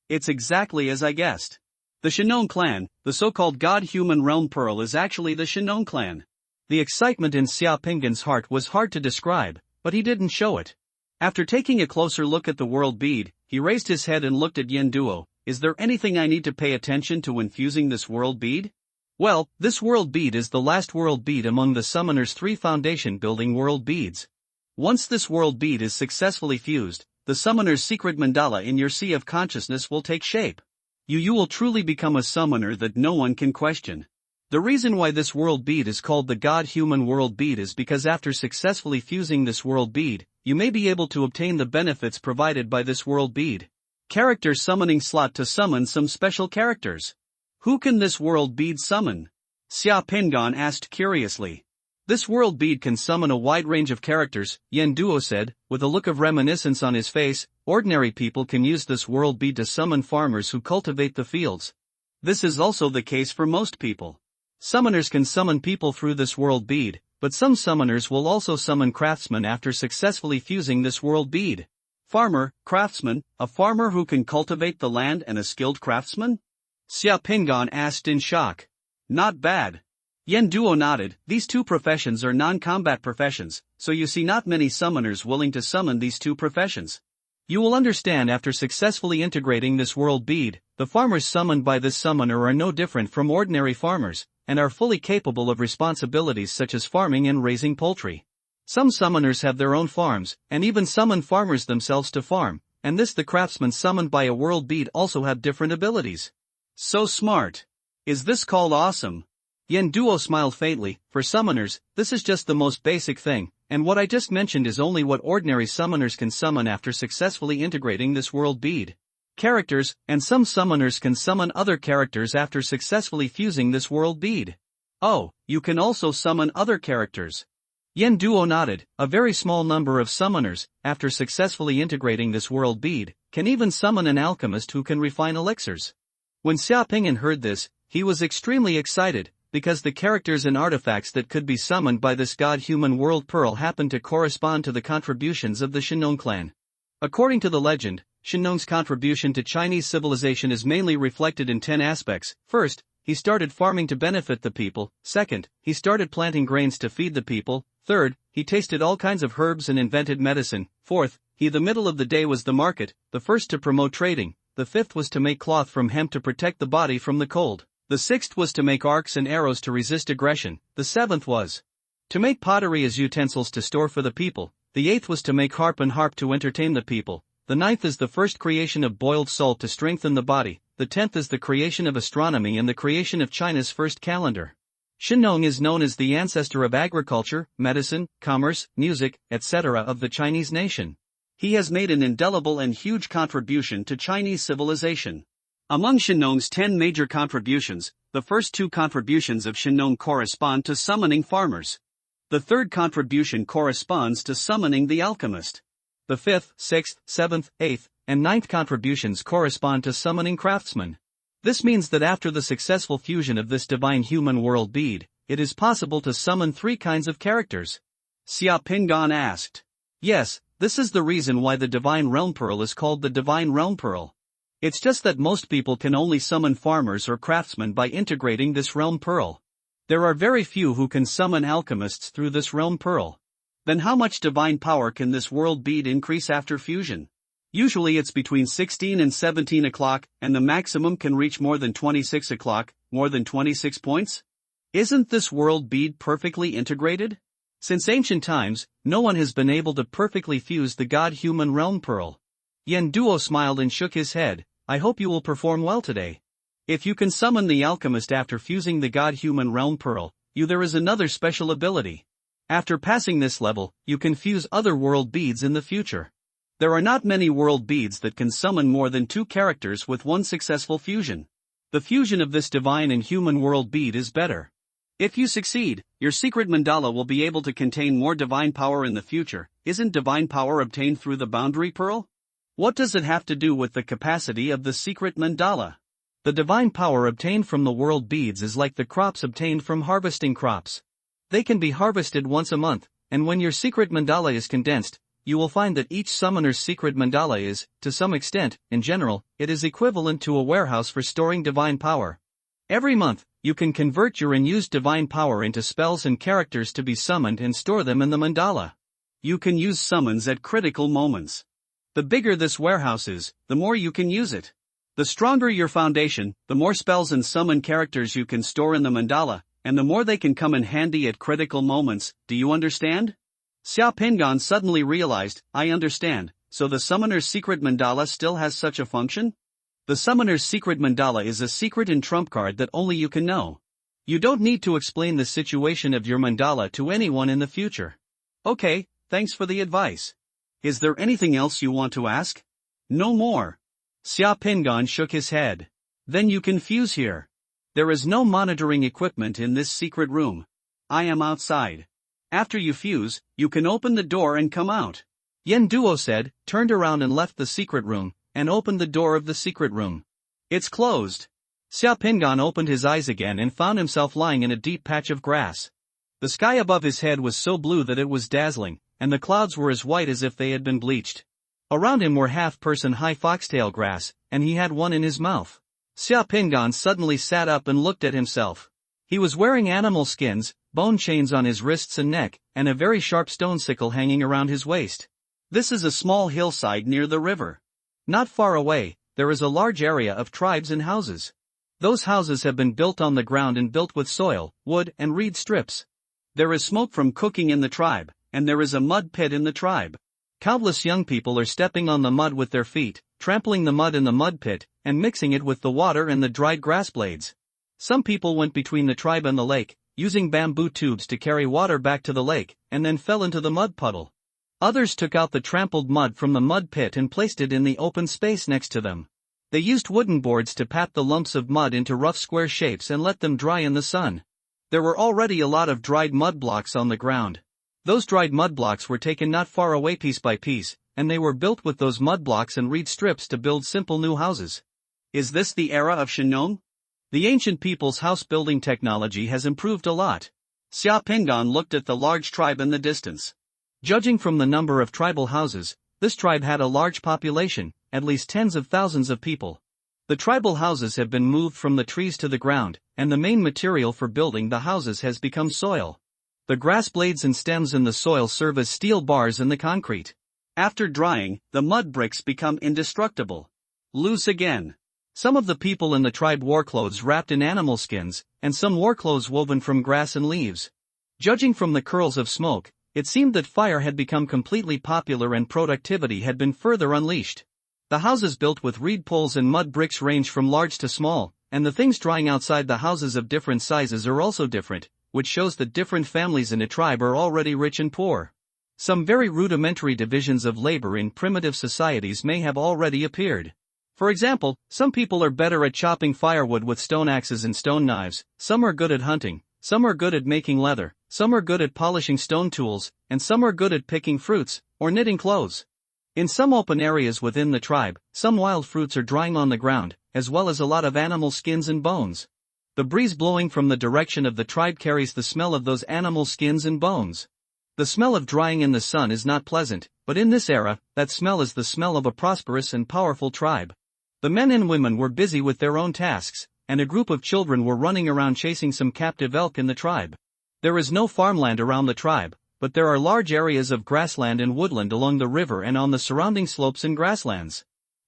It's exactly as I guessed. The Shenong clan, the so-called God-Human Realm Pearl, is actually the Shenong clan. The excitement in Xiaopingan's heart was hard to describe, but he didn't show it. After taking a closer look at the world bead, he raised his head and looked at Yan Duo. Is there anything I need to pay attention to when fusing this world bead? Well, this world bead is the last world bead among the Summoner's 3 foundation-building world beads. Once this world bead is successfully fused, the Summoner's secret mandala in your sea of consciousness will take shape. You will truly become a summoner that no one can question. The reason why this world bead is called the God-Human World Bead is because after successfully fusing this world bead, you may be able to obtain the benefits provided by this world bead. Character summoning slot to summon some special characters. Who can this world bead summon? Xia Pingan asked curiously. This world bead can summon a wide range of characters, Yen Duo said, with a look of reminiscence on his face. Ordinary people can use this world bead to summon farmers who cultivate the fields. This is also the case for most people. Summoners can summon people through this world bead, but some summoners will also summon craftsmen after successfully fusing this world bead. Farmer, craftsman, a farmer who can cultivate the land and a skilled craftsman? Xia Pingan asked in shock. Not bad. Yen Duo nodded. These two professions are non-combat professions, so you see not many summoners willing to summon these two professions. You will understand after successfully integrating this world bead, the farmers summoned by this summoner are no different from ordinary farmers, and are fully capable of responsibilities such as farming and raising poultry. Some summoners have their own farms, and even summon farmers themselves to farm, and the craftsmen summoned by a world bead also have different abilities. So smart. Is this called awesome? Yen Duo smiled faintly. For summoners, this is just the most basic thing, and what I just mentioned is only what ordinary summoners can summon after successfully integrating this world bead. Characters, and some summoners can summon other characters after successfully fusing this world bead. Oh, you can also summon other characters. Yen Duo nodded. A very small number of summoners, after successfully integrating this world bead, can even summon an alchemist who can refine elixirs. When Xia Pingan heard this, he was extremely excited, because the characters and artifacts that could be summoned by this God-Human World Pearl happened to correspond to the contributions of the Shinnong clan. According to the legend, Shinnong's contribution to Chinese civilization is mainly reflected in 10 aspects. First, he started farming to benefit the people. Second, he started planting grains to feed the people. Third, he tasted all kinds of herbs and invented medicine. Fourth, the middle of the day was the market, the first to promote trading. The fifth was to make cloth from hemp to protect the body from the cold. The sixth was to make arcs and arrows to resist aggression. The seventh was to make pottery as utensils to store for the people. The eighth was to make harp to entertain the people. The ninth is the first creation of boiled salt to strengthen the body. The 10th is the creation of astronomy and the creation of China's first calendar. Shinnong is known as the ancestor of agriculture, medicine, commerce, music, etc. of the Chinese nation. He has made an indelible and huge contribution to Chinese civilization. Among Shinnong's 10 major contributions, the first 2 contributions of Shinnong correspond to summoning farmers. The third contribution corresponds to summoning the alchemist. The 5th, 6th, 7th, 8th, and 9th contributions correspond to summoning craftsmen. This means that after the successful fusion of this divine human world bead, it is possible to summon 3 kinds of characters. Xia Pingan asked. Yes, this is the reason why the Divine Realm Pearl is called the Divine Realm Pearl. It's just that most people can only summon farmers or craftsmen by integrating this Realm Pearl. There are very few who can summon alchemists through this Realm Pearl. Then how much divine power can this world bead increase after fusion? Usually it's between 16 and 17 o'clock, and the maximum can reach more than 26 o'clock, more than 26 points? Isn't this world bead perfectly integrated? Since ancient times, no one has been able to perfectly fuse the God-Human Realm Pearl. Yen Duo smiled and shook his head. I hope you will perform well today. If you can summon the alchemist after fusing the God-Human Realm Pearl, there is another special ability. After passing this level, you can fuse other world beads in the future. There are not many world beads that can summon more than 2 characters with one successful fusion. The fusion of this divine and human world bead is better. If you succeed, your secret mandala will be able to contain more divine power in the future. Isn't divine power obtained through the boundary pearl? What does it have to do with the capacity of the secret mandala? The divine power obtained from the world beads is like the crops obtained from harvesting crops. They can be harvested once a month, and when your secret mandala is condensed, you will find that each summoner's secret mandala is, to some extent, in general, it is equivalent to a warehouse for storing divine power. Every month, you can convert your unused divine power into spells and characters to be summoned and store them in the mandala. You can use summons at critical moments. The bigger this warehouse is, the more you can use it. The stronger your foundation, the more spells and summon characters you can store in the mandala, and the more they can come in handy at critical moments. Do you understand? Xia Pingan suddenly realized, I understand, so the summoner's secret mandala still has such a function? The summoner's secret mandala is a secret and trump card that only you can know. You don't need to explain the situation of your mandala to anyone in the future. Okay, thanks for the advice. Is there anything else you want to ask? No more. Xia Pingan shook his head. Then you can fuse here. There is no monitoring equipment in this secret room. I am outside. After you fuse, you can open the door and come out. Yen Duo said, turned around and left the secret room, and opened the door of the secret room. It's closed. Xia Pingan opened his eyes again and found himself lying in a deep patch of grass. The sky above his head was so blue that it was dazzling, and the clouds were as white as if they had been bleached. Around him were half-person high foxtail grass, and he had one in his mouth. Xia Pingan suddenly sat up and looked at himself. He was wearing animal skins, bone chains on his wrists and neck, and a very sharp stone sickle hanging around his waist. This is a small hillside near the river. Not far away, there is a large area of tribes and houses. Those houses have been built on the ground and built with soil, wood, and reed strips. There is smoke from cooking in the tribe, and there is a mud pit in the tribe. Countless young people are stepping on the mud with their feet, trampling the mud in the mud pit, and mixing it with the water and the dried grass blades. Some people went between the tribe and the lake, using bamboo tubes to carry water back to the lake, and then fell into the mud puddle. Others took out the trampled mud from the mud pit and placed it in the open space next to them. They used wooden boards to pat the lumps of mud into rough square shapes and let them dry in the sun. There were already a lot of dried mud blocks on the ground. Those dried mud blocks were taken not far away piece by piece, and they were built with those mud blocks and reed strips to build simple new houses. Is this the era of Shinong? The ancient people's house-building technology has improved a lot. Xia Pingan looked at the large tribe in the distance. Judging from the number of tribal houses, this tribe had a large population, at least tens of thousands of people. The tribal houses have been moved from the trees to the ground, and the main material for building the houses has become soil. The grass blades and stems in the soil serve as steel bars in the concrete. After drying, the mud bricks become indestructible. Loose again. Some of the people in the tribe wore clothes wrapped in animal skins, and some wore clothes woven from grass and leaves. Judging from the curls of smoke, it seemed that fire had become completely popular and productivity had been further unleashed. The houses built with reed poles and mud bricks range from large to small, and the things drying outside the houses of different sizes are also different, which shows that different families in a tribe are already rich and poor. Some very rudimentary divisions of labor in primitive societies may have already appeared. For example, some people are better at chopping firewood with stone axes and stone knives, some are good at hunting, some are good at making leather, some are good at polishing stone tools, and some are good at picking fruits, or knitting clothes. In some open areas within the tribe, some wild fruits are drying on the ground, as well as a lot of animal skins and bones. The breeze blowing from the direction of the tribe carries the smell of those animal skins and bones. The smell of drying in the sun is not pleasant, but in this era, that smell is the smell of a prosperous and powerful tribe. The men and women were busy with their own tasks, and a group of children were running around chasing some captive elk in the tribe. There is no farmland around the tribe, but there are large areas of grassland and woodland along the river and on the surrounding slopes and grasslands.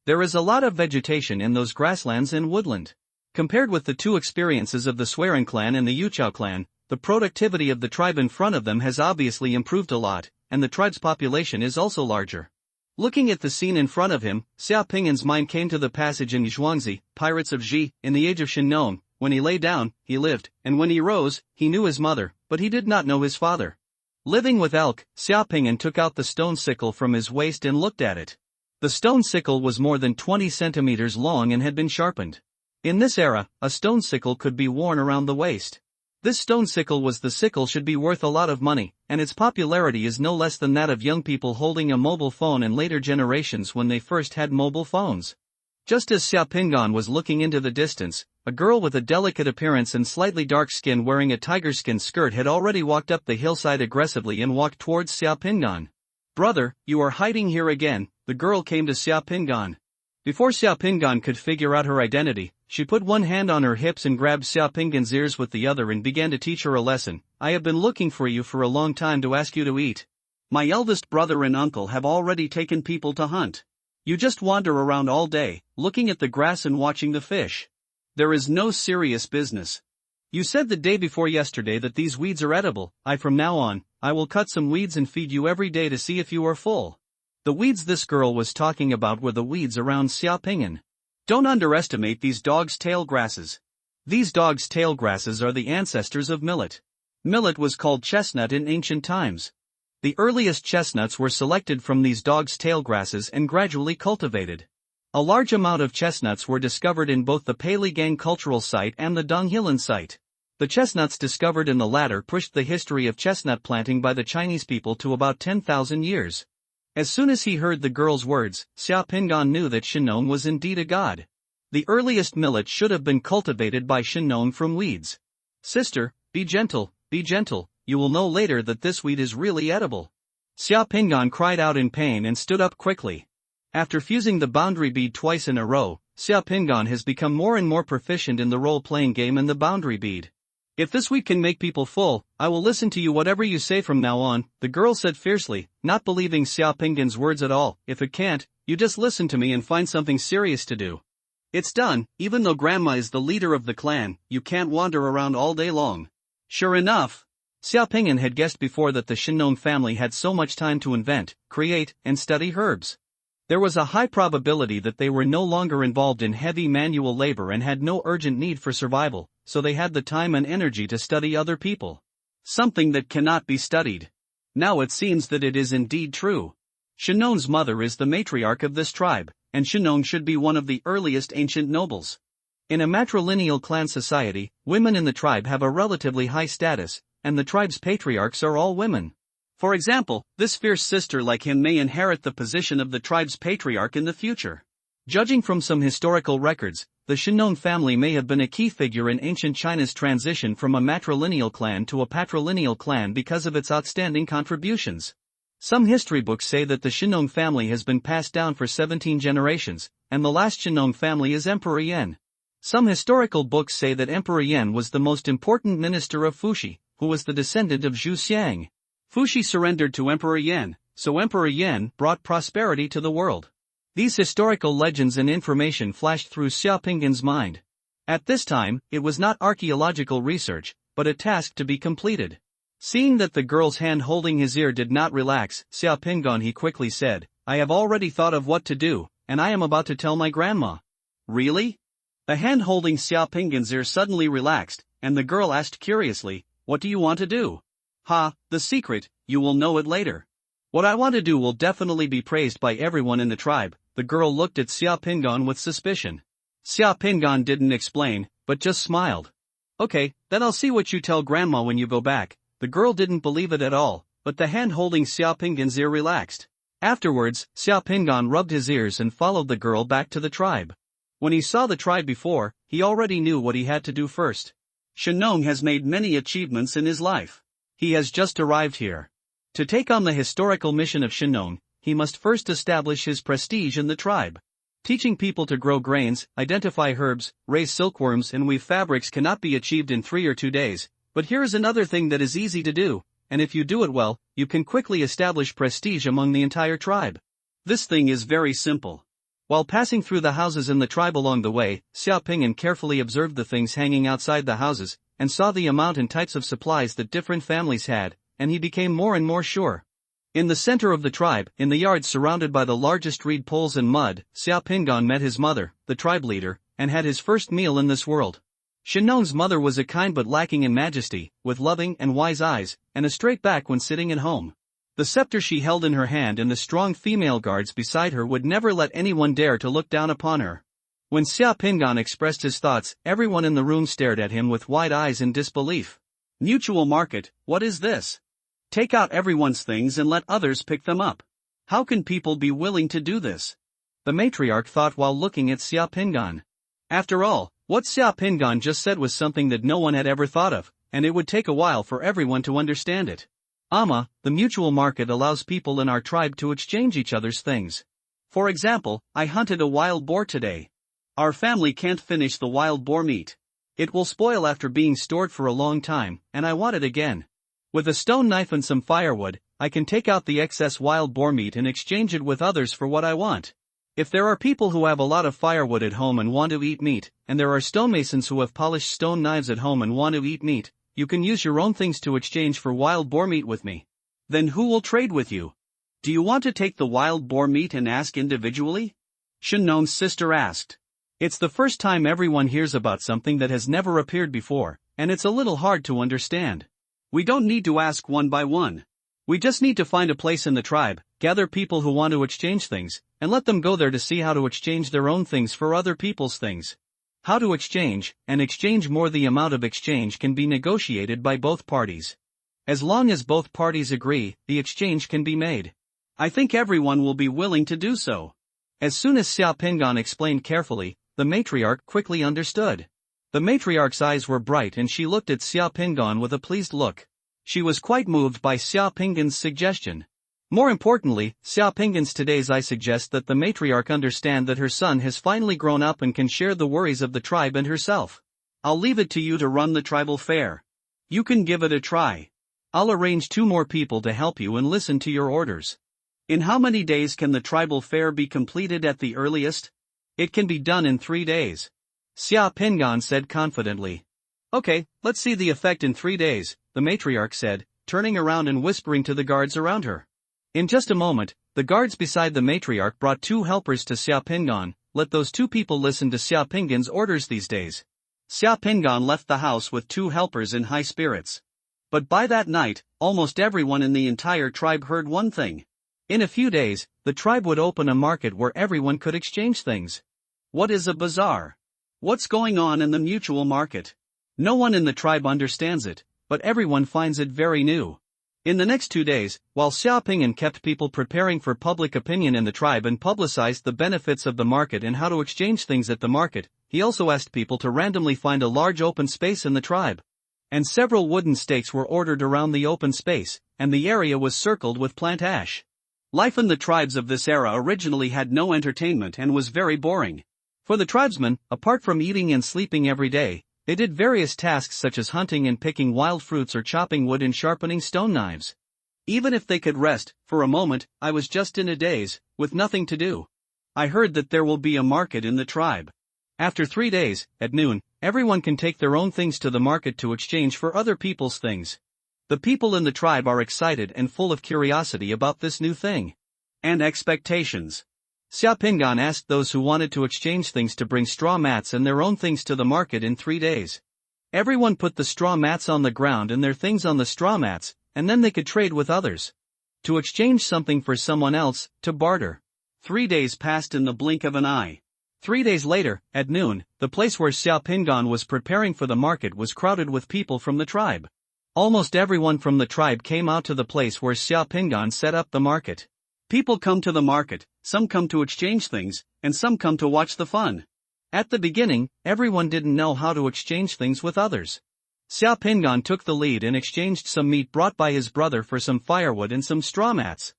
There is a lot of vegetation in those grasslands and woodland. Compared with the two experiences of the Swearing clan and the Yuchao clan, the productivity of the tribe in front of them has obviously improved a lot, and the tribe's population is also larger. Looking at the scene in front of him, Xia Pingan's mind came to the passage in Zhuangzi, Pirates of Xi, in the age of Shinong. When he lay down, he lived, and when he rose, he knew his mother, but he did not know his father. Living with elk, Xia Pingan took out the stone sickle from his waist and looked at it. The stone sickle was more than 20 centimeters long and had been sharpened. In this era, a stone sickle could be worn around the waist. This stone sickle was the sickle should be worth a lot of money, and its popularity is no less than that of young people holding a mobile phone in later generations when they first had mobile phones. Just as Xia Pingan was looking into the distance, a girl with a delicate appearance and slightly dark skin wearing a tiger skin skirt had already walked up the hillside aggressively and walked towards Xia Pingan. "Brother, you are hiding here again," the girl came to Xia Pingan. Before Xia Pingan could figure out her identity, she put one hand on her hips and grabbed Xia Pingan's ears with the other and began to teach her a lesson. "I have been looking for you for a long time to ask you to eat. My eldest brother and uncle have already taken people to hunt. You just wander around all day, looking at the grass and watching the fish. There is no serious business. You said the day before yesterday that these weeds are edible. From now on, I will cut some weeds and feed you every day to see if you are full." The weeds this girl was talking about were the weeds around Xia Pingan. Don't underestimate these dog's tail grasses. These dog's tail grasses are the ancestors of millet. Millet was called chestnut in ancient times. The earliest chestnuts were selected from these dog's tail grasses and gradually cultivated. A large amount of chestnuts were discovered in both the Peiligang cultural site and the Donghilan site. The chestnuts discovered in the latter pushed the history of chestnut planting by the Chinese people to about 10,000 years. As soon as he heard the girl's words, Xia Pingan knew that Shinon was indeed a god. The earliest millet should have been cultivated by Shinon from weeds. Sister, be gentle, you will know later that this weed is really edible. Xia Pingan cried out in pain and stood up quickly. After fusing the boundary bead twice in a row, Xia Pingan has become more and more proficient in the role-playing game and the boundary bead. If this weed can make people full, I will listen to you whatever you say from now on, the girl said fiercely, not believing Xia Pingan's words at all. If it can't, you just listen to me and find something serious to do. It's done, even though grandma is the leader of the clan, you can't wander around all day long. Sure enough, Xia Pingan had guessed before that the Shinon family had so much time to invent, create, and study herbs. There was a high probability that they were no longer involved in heavy manual labor and had no urgent need for survival, so they had the time and energy to study other people. Something that cannot be studied. Now it seems that it is indeed true. Shinon's mother is the matriarch of this tribe, and Shinon should be one of the earliest ancient nobles. In a matrilineal clan society, women in the tribe have a relatively high status, and the tribe's patriarchs are all women. For example, this fierce sister like him may inherit the position of the tribe's patriarch in the future. Judging from some historical records, the Shinon family may have been a key figure in ancient China's transition from a matrilineal clan to a patrilineal clan because of its outstanding contributions. Some history books say that the Shinon family has been passed down for 17 generations, and the last Shinon family is Emperor Yan. Some historical books say that Emperor Yan was the most important minister of Fuxi, who was the descendant of Zhu Xiang. Fuxi surrendered to Emperor Yan, so Emperor Yan brought prosperity to the world. These historical legends and information flashed through Xia Pingan's mind. At this time, it was not archaeological research, but a task to be completed. Seeing that the girl's hand holding his ear did not relax, Xia Pingan he quickly said, I have already thought of what to do, and I am about to tell my grandma. Really? The hand holding Xia Pingan's ear suddenly relaxed, and the girl asked curiously, what do you want to do? Ha, the secret, you will know it later. What I want to do will definitely be praised by everyone in the tribe. The girl looked at Xia Pingan with suspicion. Xia Pingan didn't explain, but just smiled. Okay, then I'll see what you tell grandma when you go back. The girl didn't believe it at all, but the hand holding Xia Pingan's ear relaxed. Afterwards, Xia Pingan rubbed his ears and followed the girl back to the tribe. When he saw the tribe before, he already knew what he had to do first. Shinon has made many achievements in his life. He has just arrived here. To take on the historical mission of Shinon, he must first establish his prestige in the tribe. Teaching people to grow grains, identify herbs, raise silkworms and weave fabrics cannot be achieved in 3 or 2 days, but here is another thing that is easy to do, and if you do it well, you can quickly establish prestige among the entire tribe. This thing is very simple. While passing through the houses in the tribe along the way, Xia Pingan carefully observed the things hanging outside the houses, and saw the amount and types of supplies that different families had, and he became more and more sure. In the center of the tribe, in the yard surrounded by the largest reed poles and mud, Xia Pingan met his mother, the tribe leader, and had his first meal in this world. Shinon's mother was a kind but lacking in majesty, with loving and wise eyes, and a straight back when sitting at home. The scepter she held in her hand and the strong female guards beside her would never let anyone dare to look down upon her. When Xia Pingan expressed his thoughts, everyone in the room stared at him with wide eyes in disbelief. Mutual market, what is this? Take out everyone's things and let others pick them up. How can people be willing to do this? The matriarch thought while looking at Xia Pingan. After all, what Xia Pingan just said was something that no one had ever thought of, and it would take a while for everyone to understand it. The mutual market allows people in our tribe to exchange each other's things. For example, I hunted a wild boar today. Our family can't finish the wild boar meat. It will spoil after being stored for a long time, and I want it again. With a stone knife and some firewood, I can take out the excess wild boar meat and exchange it with others for what I want. If there are people who have a lot of firewood at home and want to eat meat, and there are stonemasons who have polished stone knives at home and want to eat meat, you can use your own things to exchange for wild boar meat with me. Then who will trade with you? Do you want to take the wild boar meat and ask individually? Shinon's sister asked. It's the first time everyone hears about something that has never appeared before, and it's a little hard to understand. We don't need to ask one by one. We just need to find a place in the tribe, gather people who want to exchange things, and let them go there to see how to exchange their own things for other people's things. How to exchange, and exchange more. The amount of exchange can be negotiated by both parties. As long as both parties agree, the exchange can be made. I think everyone will be willing to do so. As soon as Xia Pingan explained carefully, the matriarch quickly understood. The matriarch's eyes were bright and she looked at Xia Pingan with a pleased look. She was quite moved by Xia Pingan's suggestion. More importantly, Xia Pingan's today's eye suggests that the matriarch understand that her son has finally grown up and can share the worries of the tribe and herself. I'll leave it to you to run the tribal fair. You can give it a try. I'll arrange 2 more people to help you and listen to your orders. In how many days can the tribal fair be completed at the earliest? It can be done in 3 days. Xia Pingan said confidently. Okay, let's see the effect in 3 days, the matriarch said, turning around and whispering to the guards around her. In just a moment, the guards beside the matriarch brought 2 helpers to Xia Pingan. Let those 2 people listen to Xia Pingan's orders these days. Xia Pingan left the house with 2 helpers in high spirits. But by that night, almost everyone in the entire tribe heard one thing. In a few days, the tribe would open a market where everyone could exchange things. What is a bazaar? What's going on in the mutual market? No one in the tribe understands it, but everyone finds it very new. In the next 2 days, while Xia Pingan kept people preparing for public opinion in the tribe and publicized the benefits of the market and how to exchange things at the market, he also asked people to randomly find a large open space in the tribe. And several wooden stakes were ordered around the open space, and the area was circled with plant ash. Life in the tribes of this era originally had no entertainment and was very boring. For the tribesmen, apart from eating and sleeping every day, they did various tasks such as hunting and picking wild fruits or chopping wood and sharpening stone knives. Even if they could rest, for a moment, I was just in a daze, with nothing to do. I heard that there will be a market in the tribe. After 3 days, at noon, everyone can take their own things to the market to exchange for other people's things. The people in the tribe are excited and full of curiosity about this new thing. And expectations. Xia Pingan asked those who wanted to exchange things to bring straw mats and their own things to the market in 3 days. Everyone put the straw mats on the ground and their things on the straw mats, and then they could trade with others. To exchange something for someone else, to barter. 3 days passed in the blink of an eye. 3 days later, at noon, the place where Xia Pingan was preparing for the market was crowded with people from the tribe. Almost everyone from the tribe came out to the place where Xia Pingan set up the market. People come to the market, some come to exchange things, and some come to watch the fun. At the beginning, everyone didn't know how to exchange things with others. Xia Pingan took the lead and exchanged some meat brought by his brother for some firewood and some straw mats.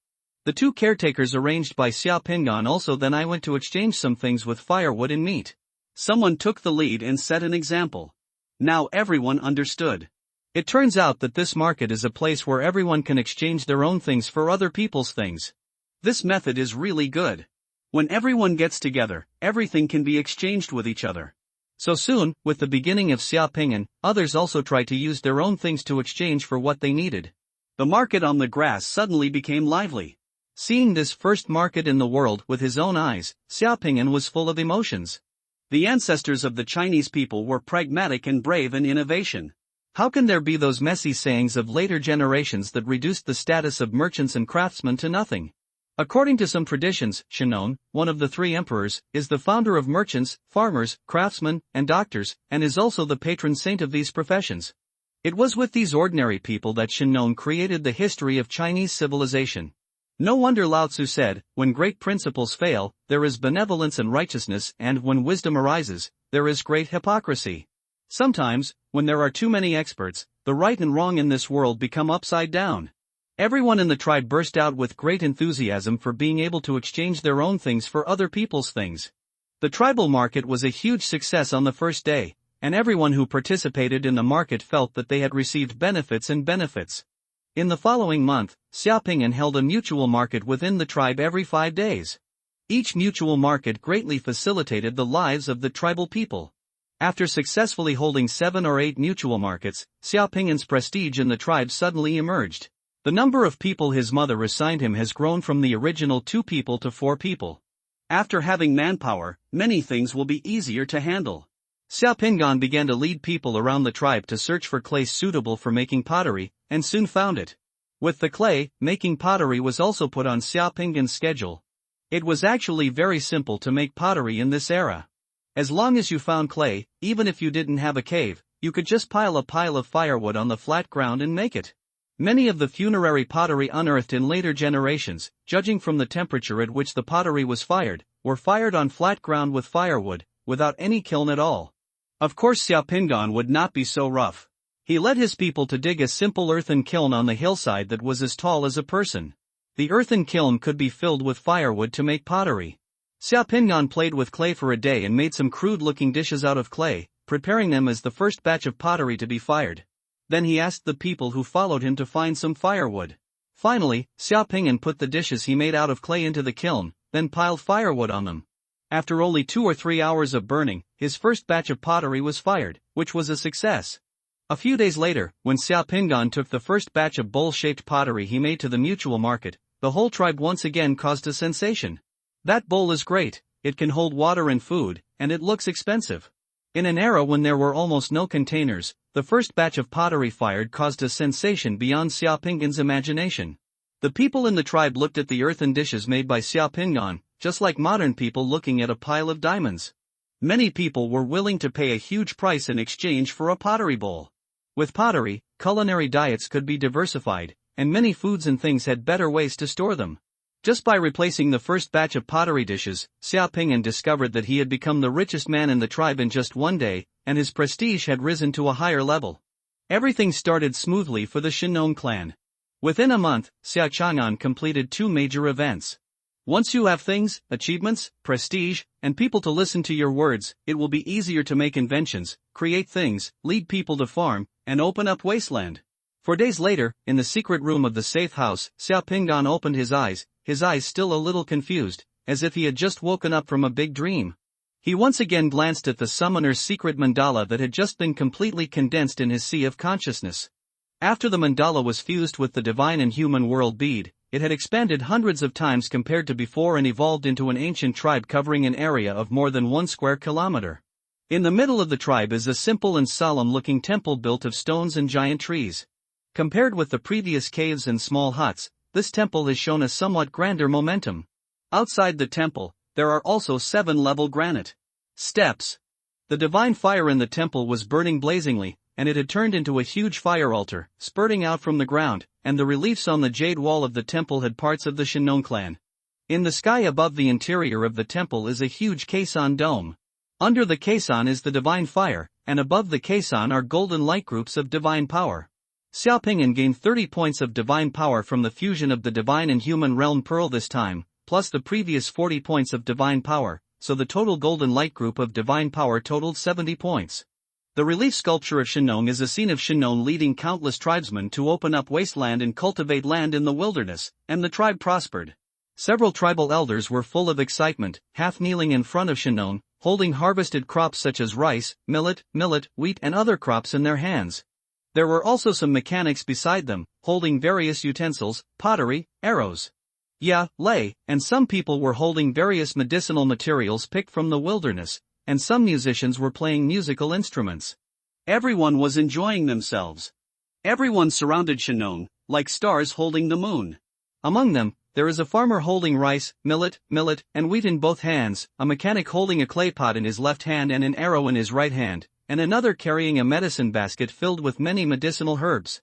The 2 caretakers arranged by Xia Pingan also then I went to exchange some things with firewood and meat. Someone took the lead and set an example. Now everyone understood. It turns out that this market is a place where everyone can exchange their own things for other people's things. This method is really good. When everyone gets together, everything can be exchanged with each other. So soon, with the beginning of Xia Pingan, others also tried to use their own things to exchange for what they needed. The market on the grass suddenly became lively. Seeing this first market in the world with his own eyes, Xia Pingan was full of emotions. The ancestors of the Chinese people were pragmatic and brave in innovation. How can there be those messy sayings of later generations that reduced the status of merchants and craftsmen to nothing? According to some traditions, Shennong, one of the 3 emperors, is the founder of merchants, farmers, craftsmen, and doctors, and is also the patron saint of these professions. It was with these ordinary people that Shennong created the history of Chinese civilization. No wonder Lao Tzu said, when great principles fail, there is benevolence and righteousness, and when wisdom arises, there is great hypocrisy. Sometimes, when there are too many experts, the right and wrong in this world become upside down. Everyone in the tribe burst out with great enthusiasm for being able to exchange their own things for other people's things. The tribal market was a huge success on the first day, and everyone who participated in the market felt that they had received benefits and benefits. In the following month, Xia Pingan held a mutual market within the tribe every 5 days. Each mutual market greatly facilitated the lives of the tribal people. After successfully holding 7 or 8 mutual markets, Xia Pingan's prestige in the tribe suddenly emerged. The number of people his mother assigned him has grown from the original 2 people to 4 people. After having manpower, many things will be easier to handle. Xiaopingan began to lead people around the tribe to search for clay suitable for making pottery, and soon found it. With the clay, making pottery was also put on Xiaopingan's schedule. It was actually very simple to make pottery in this era. As long as you found clay, even if you didn't have a cave, you could just pile a pile of firewood on the flat ground and make it. Many of the funerary pottery unearthed in later generations, judging from the temperature at which the pottery was fired, were fired on flat ground with firewood, without any kiln at all. Of course Xiaopingan would not be so rough. He led his people to dig a simple earthen kiln on the hillside that was as tall as a person. The earthen kiln could be filled with firewood to make pottery. Xiaopingan played with clay for a day and made some crude-looking dishes out of clay, preparing them as the first batch of pottery to be fired. Then he asked the people who followed him to find some firewood. Finally, Xiaopingan put the dishes he made out of clay into the kiln, then piled firewood on them. After only 2 or 3 hours of burning, his first batch of pottery was fired, which was a success. A few days later, when Xiaopingan took the first batch of bowl-shaped pottery he made to the mutual market, the whole tribe once again caused a sensation. That bowl is great, it can hold water and food, and it looks expensive. In an era when there were almost no containers, the first batch of pottery fired caused a sensation beyond Xiaopingan's imagination. The people in the tribe looked at the earthen dishes made by Xiaopingan, just like modern people looking at a pile of diamonds. Many people were willing to pay a huge price in exchange for a pottery bowl. With pottery, culinary diets could be diversified, and many foods and things had better ways to store them. Just by replacing the first batch of pottery dishes, Xiaopingan discovered that he had become the richest man in the tribe in just one day, and his prestige had risen to a higher level. Everything started smoothly for the Shinnong clan. Within a month, Xiaopingan completed 2 major events. Once you have things, achievements, prestige, and people to listen to your words, it will be easier to make inventions, create things, lead people to farm, and open up wasteland. 4 days later, in the secret room of the safe house, Xiaopingan opened his eyes still a little confused, as if he had just woken up from a big dream. He once again glanced at the summoner's secret mandala that had just been completely condensed in his sea of consciousness. After the mandala was fused with the divine and human world bead, it had expanded hundreds of times compared to before and evolved into an ancient tribe covering an area of more than 1 square kilometer. In the middle of the tribe is a simple and solemn-looking temple built of stones and giant trees. Compared with the previous caves and small huts, this temple has shown a somewhat grander momentum. Outside the temple, there are also 7-level granite steps. The divine fire in the temple was burning blazingly, and it had turned into a huge fire altar, spurting out from the ground, and the reliefs on the jade wall of the temple had parts of the Shinnong clan. In the sky above the interior of the temple is a huge caisson dome. Under the caisson is the divine fire, and above the caisson are golden light groups of divine power. Xiaopingan gained 30 points of divine power from the fusion of the divine and human realm pearl this time, plus the previous 40 points of divine power, so the total golden light group of divine power totaled 70 points. The relief sculpture of Shinnong is a scene of Shinnong leading countless tribesmen to open up wasteland and cultivate land in the wilderness, and the tribe prospered. Several tribal elders were full of excitement, half kneeling in front of Shinnong, holding harvested crops such as rice, millet, wheat and other crops in their hands. There were also some mechanics beside them, holding various utensils, pottery, arrows, lei, and some people were holding various medicinal materials picked from the wilderness, and some musicians were playing musical instruments. Everyone was enjoying themselves. Everyone surrounded Shinnong, like stars holding the moon. Among them, there is a farmer holding rice, millet, and wheat in both hands, a mechanic holding a clay pot in his left hand and an arrow in his right hand, and another carrying a medicine basket filled with many medicinal herbs.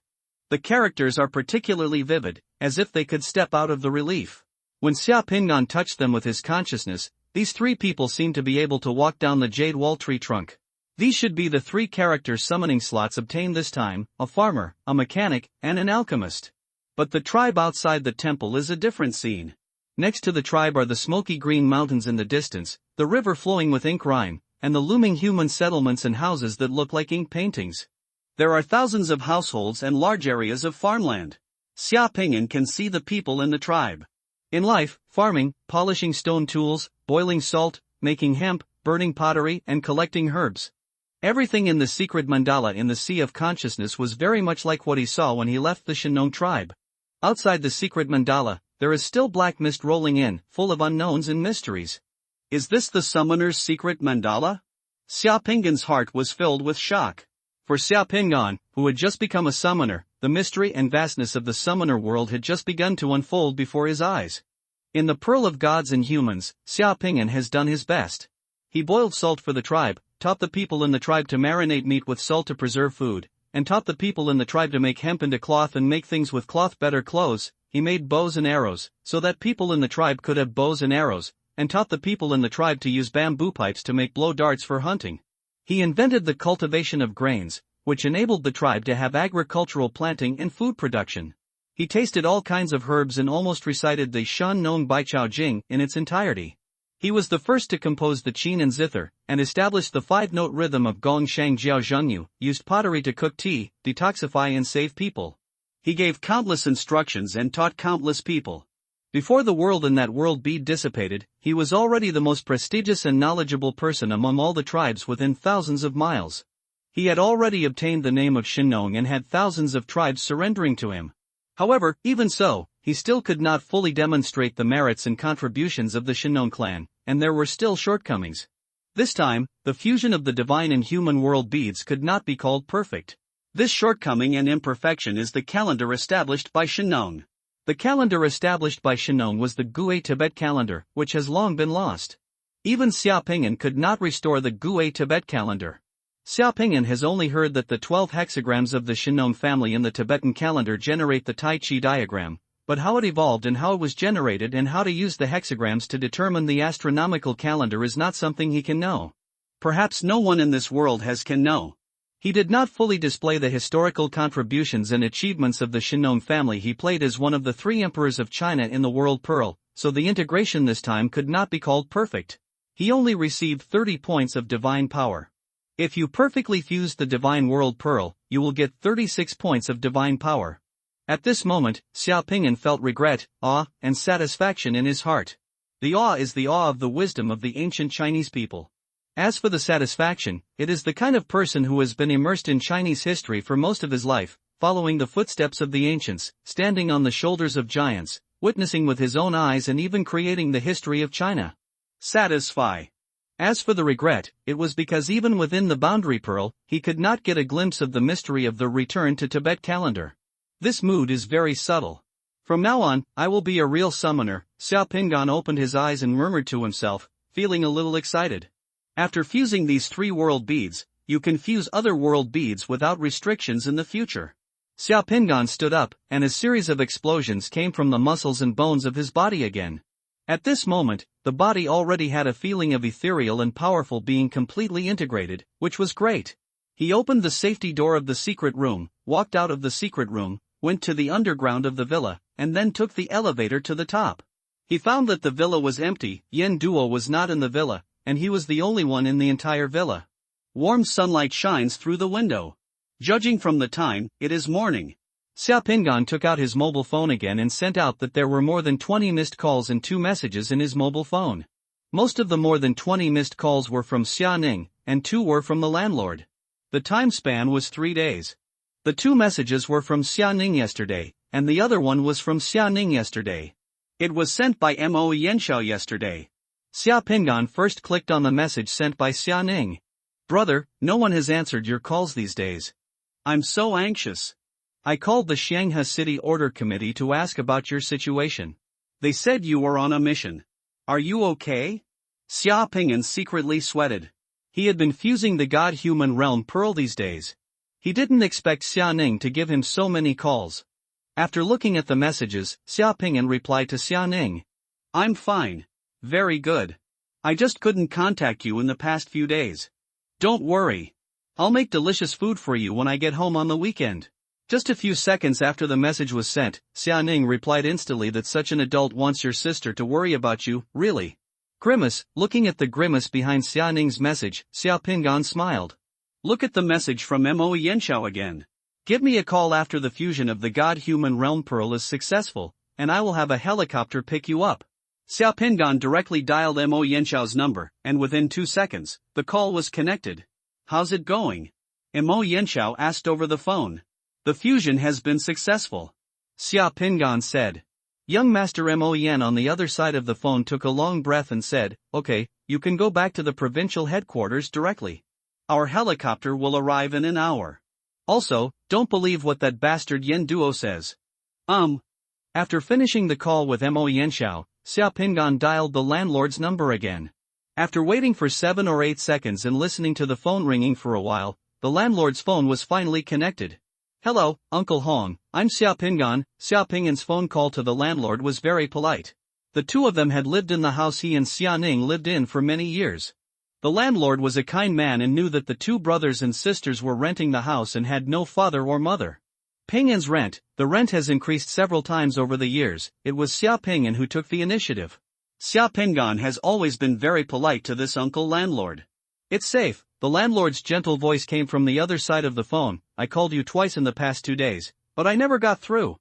The characters are particularly vivid, as if they could step out of the relief. When Xiaopingan touched them with his consciousness, these 3 people seemed to be able to walk down the jade wall tree trunk. These should be the 3 character summoning slots obtained this time: a farmer, a mechanic, and an alchemist. But the tribe outside the temple is a different scene. Next to the tribe are the smoky green mountains in the distance, the river flowing with ink rime, and the looming human settlements and houses that look like ink paintings. There are thousands of households and large areas of farmland. Xiaopingan can see the people in the tribe. In life, farming, polishing stone tools, boiling salt, making hemp, burning pottery, and collecting herbs. Everything in the secret mandala in the Sea of Consciousness was very much like what he saw when he left the Shinnong tribe. Outside the secret mandala, there is still black mist rolling in, full of unknowns and mysteries. Is this the summoner's secret mandala? Xiaopinggan's heart was filled with shock. For Xiaopinggan, who had just become a summoner, the mystery and vastness of the summoner world had just begun to unfold before his eyes. In the Pearl of Gods and Humans, Xiaopinggan has done his best. He boiled salt for the tribe, taught the people in the tribe to marinate meat with salt to preserve food, and taught the people in the tribe to make hemp into cloth and make things with cloth better clothes. He made bows and arrows, so that people in the tribe could have bows and arrows, and taught the people in the tribe to use bamboo pipes to make blow darts for hunting. He invented the cultivation of grains, which enabled the tribe to have agricultural planting and food production. He tasted all kinds of herbs and almost recited the Shan Nong Baichao Jing in its entirety. He was the first to compose the qin and zither, and established the 5-note rhythm of Gong Shang Jiao Zhengyu, used pottery to cook tea, detoxify and save people. He gave countless instructions and taught countless people. Before the world and that world bead dissipated, he was already the most prestigious and knowledgeable person among all the tribes within thousands of miles. He had already obtained the name of Shinnong and had thousands of tribes surrendering to him. However, even so, he still could not fully demonstrate the merits and contributions of the Shinnong clan, and there were still shortcomings. This time, the fusion of the divine and human world beads could not be called perfect. This shortcoming and imperfection is the calendar established by Shinnong. The calendar established by Shinnong was the Gue Tibet calendar, which has long been lost. Even Xiaopinggan could not restore the Gue Tibet calendar. Xiaopinggan has only heard that the 12 hexagrams of the Shinnong family in the Tibetan calendar generate the Tai Chi diagram, but how it evolved and how it was generated and how to use the hexagrams to determine the astronomical calendar is not something he can know. Perhaps no one in this world can know. He did not fully display the historical contributions and achievements of the Shinnong family. He played as one of the 3 emperors of China in the World Pearl, so the integration this time could not be called perfect. He only received 30 points of divine power. If you perfectly fuse the divine World Pearl, you will get 36 points of divine power. At this moment, Xiaopinggan felt regret, awe, and satisfaction in his heart. The awe is the awe of the wisdom of the ancient Chinese people. As for the satisfaction, it is the kind of person who has been immersed in Chinese history for most of his life, following the footsteps of the ancients, standing on the shoulders of giants, witnessing with his own eyes and even creating the history of China. Satisfy. As for the regret, it was because even within the boundary pearl, he could not get a glimpse of the mystery of the return to Tibet calendar. This mood is very subtle. From now on, I will be a real summoner. Xiaopinggan opened his eyes and murmured to himself, feeling a little excited. After fusing these 3 world beads, you can fuse other world beads without restrictions in the future. Xiaopinggan stood up, and a series of explosions came from the muscles and bones of his body again. At this moment, the body already had a feeling of ethereal and powerful being completely integrated, which was great. He opened the safety door of the secret room, walked out of the secret room, went to the underground of the villa, and then took the elevator to the top. He found that the villa was empty. Yen Duo was not in the villa, and he was the only one in the entire villa. Warm sunlight shines through the window. Judging from the time, it is morning. Xiaopinggan took out his mobile phone again and sent out that there were more than 20 missed calls and 2 messages in his mobile phone. Most of the more than 20 missed calls were from Xia Ning, and 2 were from the landlord. The time span was 3 days. The 2 messages were from Xia Ning yesterday, and the other one was from Xia Ning yesterday. It was sent by Mo Yanshao yesterday. Xiaopinggan first clicked on the message sent by Xia Ning. Brother, no one has answered your calls these days. I'm so anxious. I called the Shanghai City Order Committee to ask about your situation. They said you were on a mission. Are you okay? Xiaopinggan secretly sweated. He had been fusing the God-human realm pearl these days. He didn't expect Xia Ning to give him so many calls. After looking at the messages, Xiaopinggan replied to Xia Ning. I'm fine. Very good. I just couldn't contact you in the past few days. Don't worry. I'll make delicious food for you when I get home on the weekend. Just a few seconds after the message was sent, Xia Ning replied instantly that such an adult wants your sister to worry about you, really. Grimace, looking at the grimace behind Xia Ning's message, Xiaopinggan smiled. Look at the message from Mo Yanshao again. Give me a call after the fusion of the God-human realm pearl is successful, and I will have a helicopter pick you up. Xiaopinggan directly dialed Mo Yanshao's number, and within 2 seconds, the call was connected. How's it going? Mo Yanshao asked over the phone. The fusion has been successful. Xiaopinggan said. Young Master Mo Yen on the other side of the phone took a long breath and said, "Okay, you can go back to the provincial headquarters directly. Our helicopter will arrive in an hour. Also, don't believe what that bastard Yen Duo says." After finishing the call with Mo Yenshao, Xia Pingan dialed the landlord's number again. After waiting for 7 or 8 seconds and listening to the phone ringing for a while, the landlord's phone was finally connected. "Hello, Uncle Hong, I'm Xia Pingan." Xia Pingan's phone call to the landlord was very polite. The two of them had lived in the house he and Xia Ning lived in for many years. The landlord was a kind man and knew that the two brothers and sisters were renting the house and had no father or mother. Pingan's rent, the rent has increased several times over the years. It was Xia Pingan who took the initiative. Xia Pingan has always been very polite to this uncle landlord. "It's safe," the landlord's gentle voice came from the other side of the phone. "I called you twice in the past 2 days, but I never got through."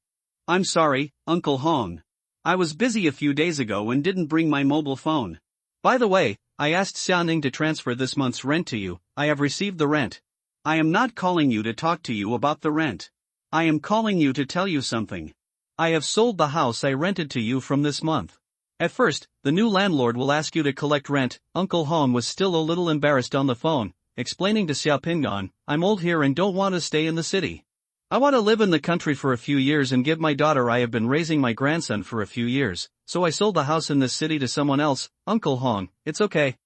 "I'm sorry, Uncle Hong. I was busy a few days ago and didn't bring my mobile phone. By the way, I asked Xia Ning to transfer this month's rent to you. I have received the rent. I am not calling you to talk to you about the rent. I am calling you to tell you something. I have sold the house I rented to you from this month. At first, the new landlord will ask you to collect rent." Uncle Hong was still a little embarrassed on the phone, explaining to Xia Pingan, "I'm old here and don't want to stay in the city. I want to live in the country for a few years and give my daughter. I have been raising my grandson for a few years, so I sold the house in this city to someone else." "Uncle Hong, it's okay.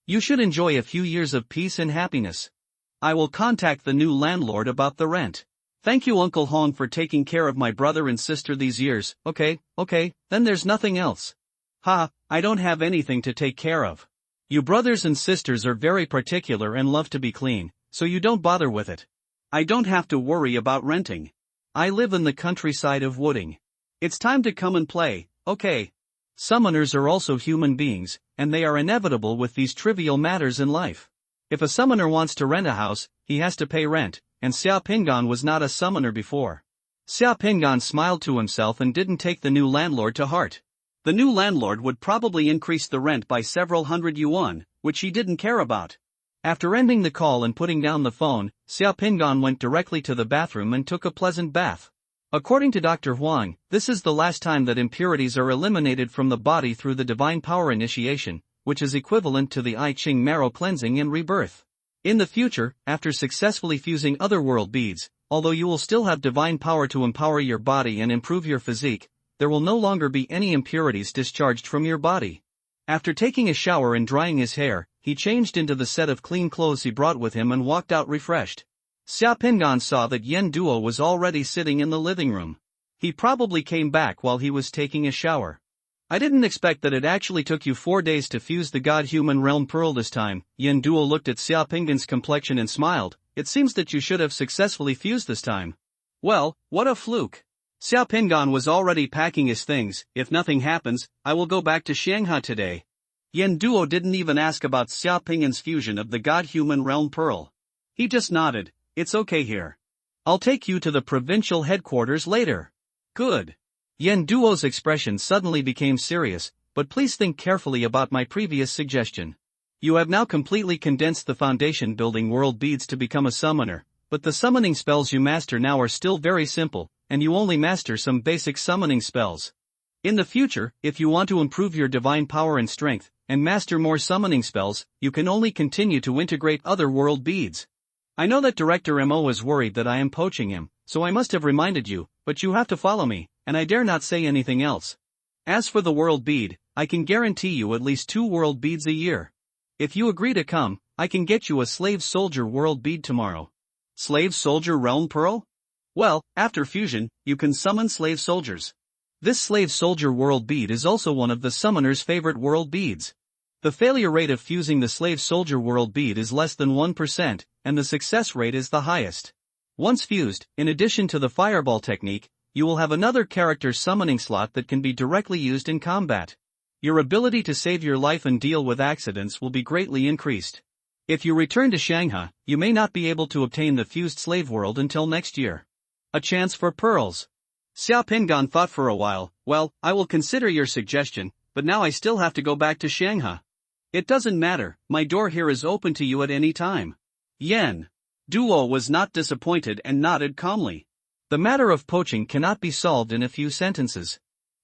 You should enjoy a few years of peace and happiness. I will contact the new landlord about the rent. Thank you, Uncle Hong, for taking care of my brother and sister these years." Okay, then there's nothing else." "Ha, I don't have anything to take care of. You brothers and sisters are very particular and love to be clean, so you don't bother with it. I don't have to worry about renting. I live in the countryside of Wooding. It's time to come and play, okay?" Summoners are also human beings, and they are inevitable with these trivial matters in life. If a summoner wants to rent a house, he has to pay rent, and Xia Pingan was not a summoner before. Xia Pingan smiled to himself and didn't take the new landlord to heart. The new landlord would probably increase the rent by several hundred yuan, which he didn't care about. After ending the call and putting down the phone, Xia Pingan went directly to the bathroom and took a pleasant bath. According to Dr. Huang, this is the last time that impurities are eliminated from the body through the divine power initiation, which is equivalent to the I Ching marrow cleansing and rebirth. In the future, after successfully fusing other world beads, although you will still have divine power to empower your body and improve your physique, there will no longer be any impurities discharged from your body. After taking a shower and drying his hair, he changed into the set of clean clothes he brought with him and walked out refreshed. Xia Pingan saw that Yen Duo was already sitting in the living room. He probably came back while he was taking a shower. "I didn't expect that it actually took you 4 days to fuse the God-Human Realm Pearl this time." Yen Duo looked at Xia Pingan's complexion and smiled. "It seems that you should have successfully fused this time." "Well, what a fluke." Xia Pingan was already packing his things. "If nothing happens, I will go back to Shanghai today." Yen Duo didn't even ask about Xia Pingan's fusion of the God-Human Realm Pearl. He just nodded. "It's okay here. I'll take you to the provincial headquarters later." "Good." Yen Duo's expression suddenly became serious, "But please think carefully about my previous suggestion. You have now completely condensed the foundation building world beads to become a summoner, but the summoning spells you master now are still very simple, and you only master some basic summoning spells. In the future, if you want to improve your divine power and strength, and master more summoning spells, you can only continue to integrate other world beads. I know that Director Mo is worried that I am poaching him, so I must have reminded you, but you have to follow me, and I dare not say anything else. As for the world bead, I can guarantee you at least 2 world beads a year. If you agree to come, I can get you a slave soldier world bead tomorrow." "Slave soldier realm pearl?" "Well, after fusion, you can summon slave soldiers. This slave soldier world bead is also one of the summoner's favorite world beads. The failure rate of fusing the slave soldier world bead is less than 1%, and the success rate is the highest. Once fused, in addition to the fireball technique, you will have another character summoning slot that can be directly used in combat. Your ability to save your life and deal with accidents will be greatly increased. If you return to Shanghai, you may not be able to obtain the fused slave world until next year. A chance for pearls." Xia Pingan thought for a while. "Well, I will consider your suggestion, but now I still have to go back to Shanghai." "It doesn't matter, my door here is open to you at any time." Yen Duo was not disappointed and nodded calmly. The matter of poaching cannot be solved in a few sentences.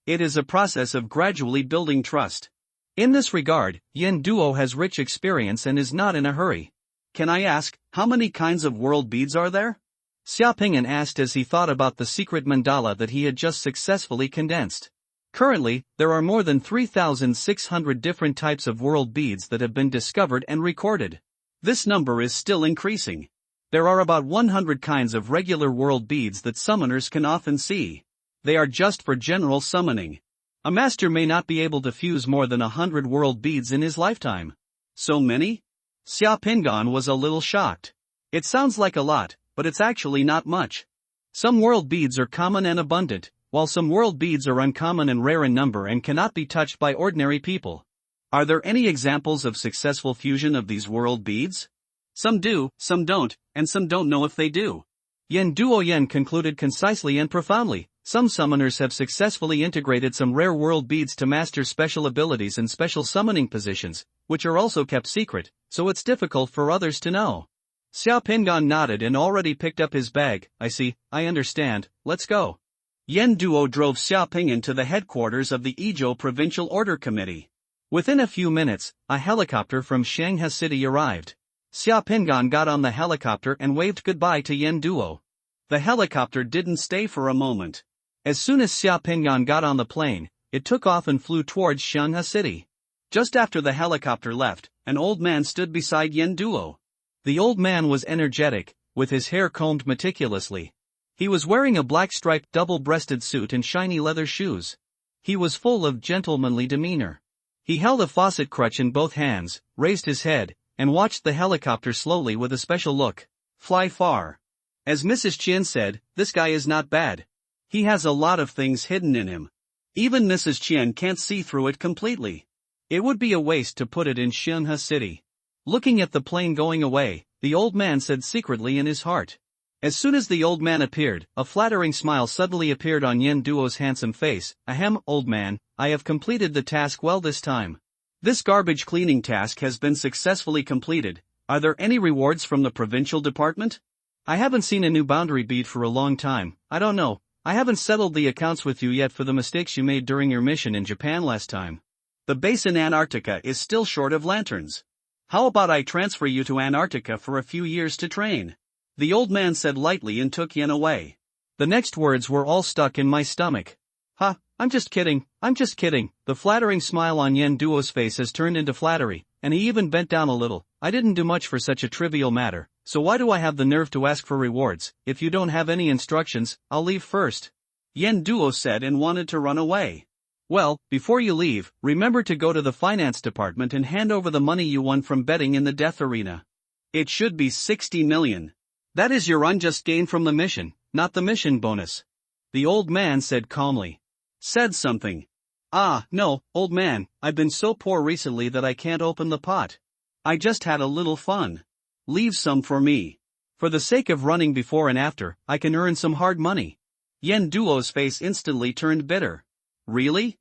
It is a process of gradually building trust. In this regard, Yin Duo has rich experience and is not in a hurry. Can I ask, how many kinds of world beads are there? Xiaopingyan asked as he thought about the secret mandala that he had just successfully condensed. Currently, there are more than 3,600 different types of world beads that have been discovered and recorded. This number is still increasing. There are about 100 kinds of regular world beads that summoners can often see. They are just for general summoning. A master may not be able to fuse more than 100 world beads in his lifetime. So many? Xiaopingyan was a little shocked. It sounds like a lot, but it's actually not much. Some world beads are common and abundant, while some world beads are uncommon and rare in number and cannot be touched by ordinary people. Are there any examples of successful fusion of these world beads? Some do, some don't, and some don't know if they do. Yin Duoyen concluded concisely and profoundly. Some summoners have successfully integrated some rare world beads to master special abilities and special summoning positions, which are also kept secret, so it's difficult for others to know. Xiaopingyan nodded and already picked up his bag. I see, I understand, let's go. Yin Duo drove Xiaopingyan to the headquarters of the Izhou Provincial Order Committee. Within a few minutes, a helicopter from Shanghai City arrived. Xiaopingyan got on the helicopter and waved goodbye to Yin Duo. The helicopter didn't stay for a moment. As soon as Xiaopingyan got on the plane, it took off and flew towards Shanghai City. Just after the helicopter left, an old man stood beside Yin Duo. The old man was energetic, with his hair combed meticulously. He was wearing a black striped double-breasted suit and shiny leather shoes. He was full of gentlemanly demeanor. He held a faucet crutch in both hands, raised his head, and watched the helicopter slowly with a special look. Fly far. As Mrs. Qian said, this guy is not bad. He has a lot of things hidden in him. Even Mrs. Qian can't see through it completely. It would be a waste to put it in Shanghai City. Looking at the plane going away, the old man said secretly in his heart. As soon as the old man appeared, a flattering smile suddenly appeared on Yin Duo's handsome face. Ahem, old man, I have completed the task well this time. This garbage cleaning task has been successfully completed. Are there any rewards from the provincial department? I haven't seen a new boundary bead for a long time. I don't know. I haven't settled the accounts with you yet for the mistakes you made during your mission in Japan last time. The base in Antarctica is still short of lanterns. How about I transfer you to Antarctica for a few years to train? The old man said lightly and took Yin away. The next words were all stuck in my stomach. Ha, I'm just kidding, I'm just kidding. The flattering smile on Yin Duo's face has turned into flattery, and he even bent down a little. I didn't do much for such a trivial matter, so why do I have the nerve to ask for rewards? If you don't have any instructions, I'll leave first. Yin Duo said and wanted to run away. Well, before you leave, remember to go to the finance department and hand over the money you won from betting in the death arena. It should be 60 million. That is your unjust gain from the mission, not the mission bonus. The old man said calmly. Said something. Ah, no, old man, I've been so poor recently that I can't open the pot. I just had a little fun. Leave some for me. For the sake of running before and after, I can earn some hard money. Yin Duo's face instantly turned bitter. Really?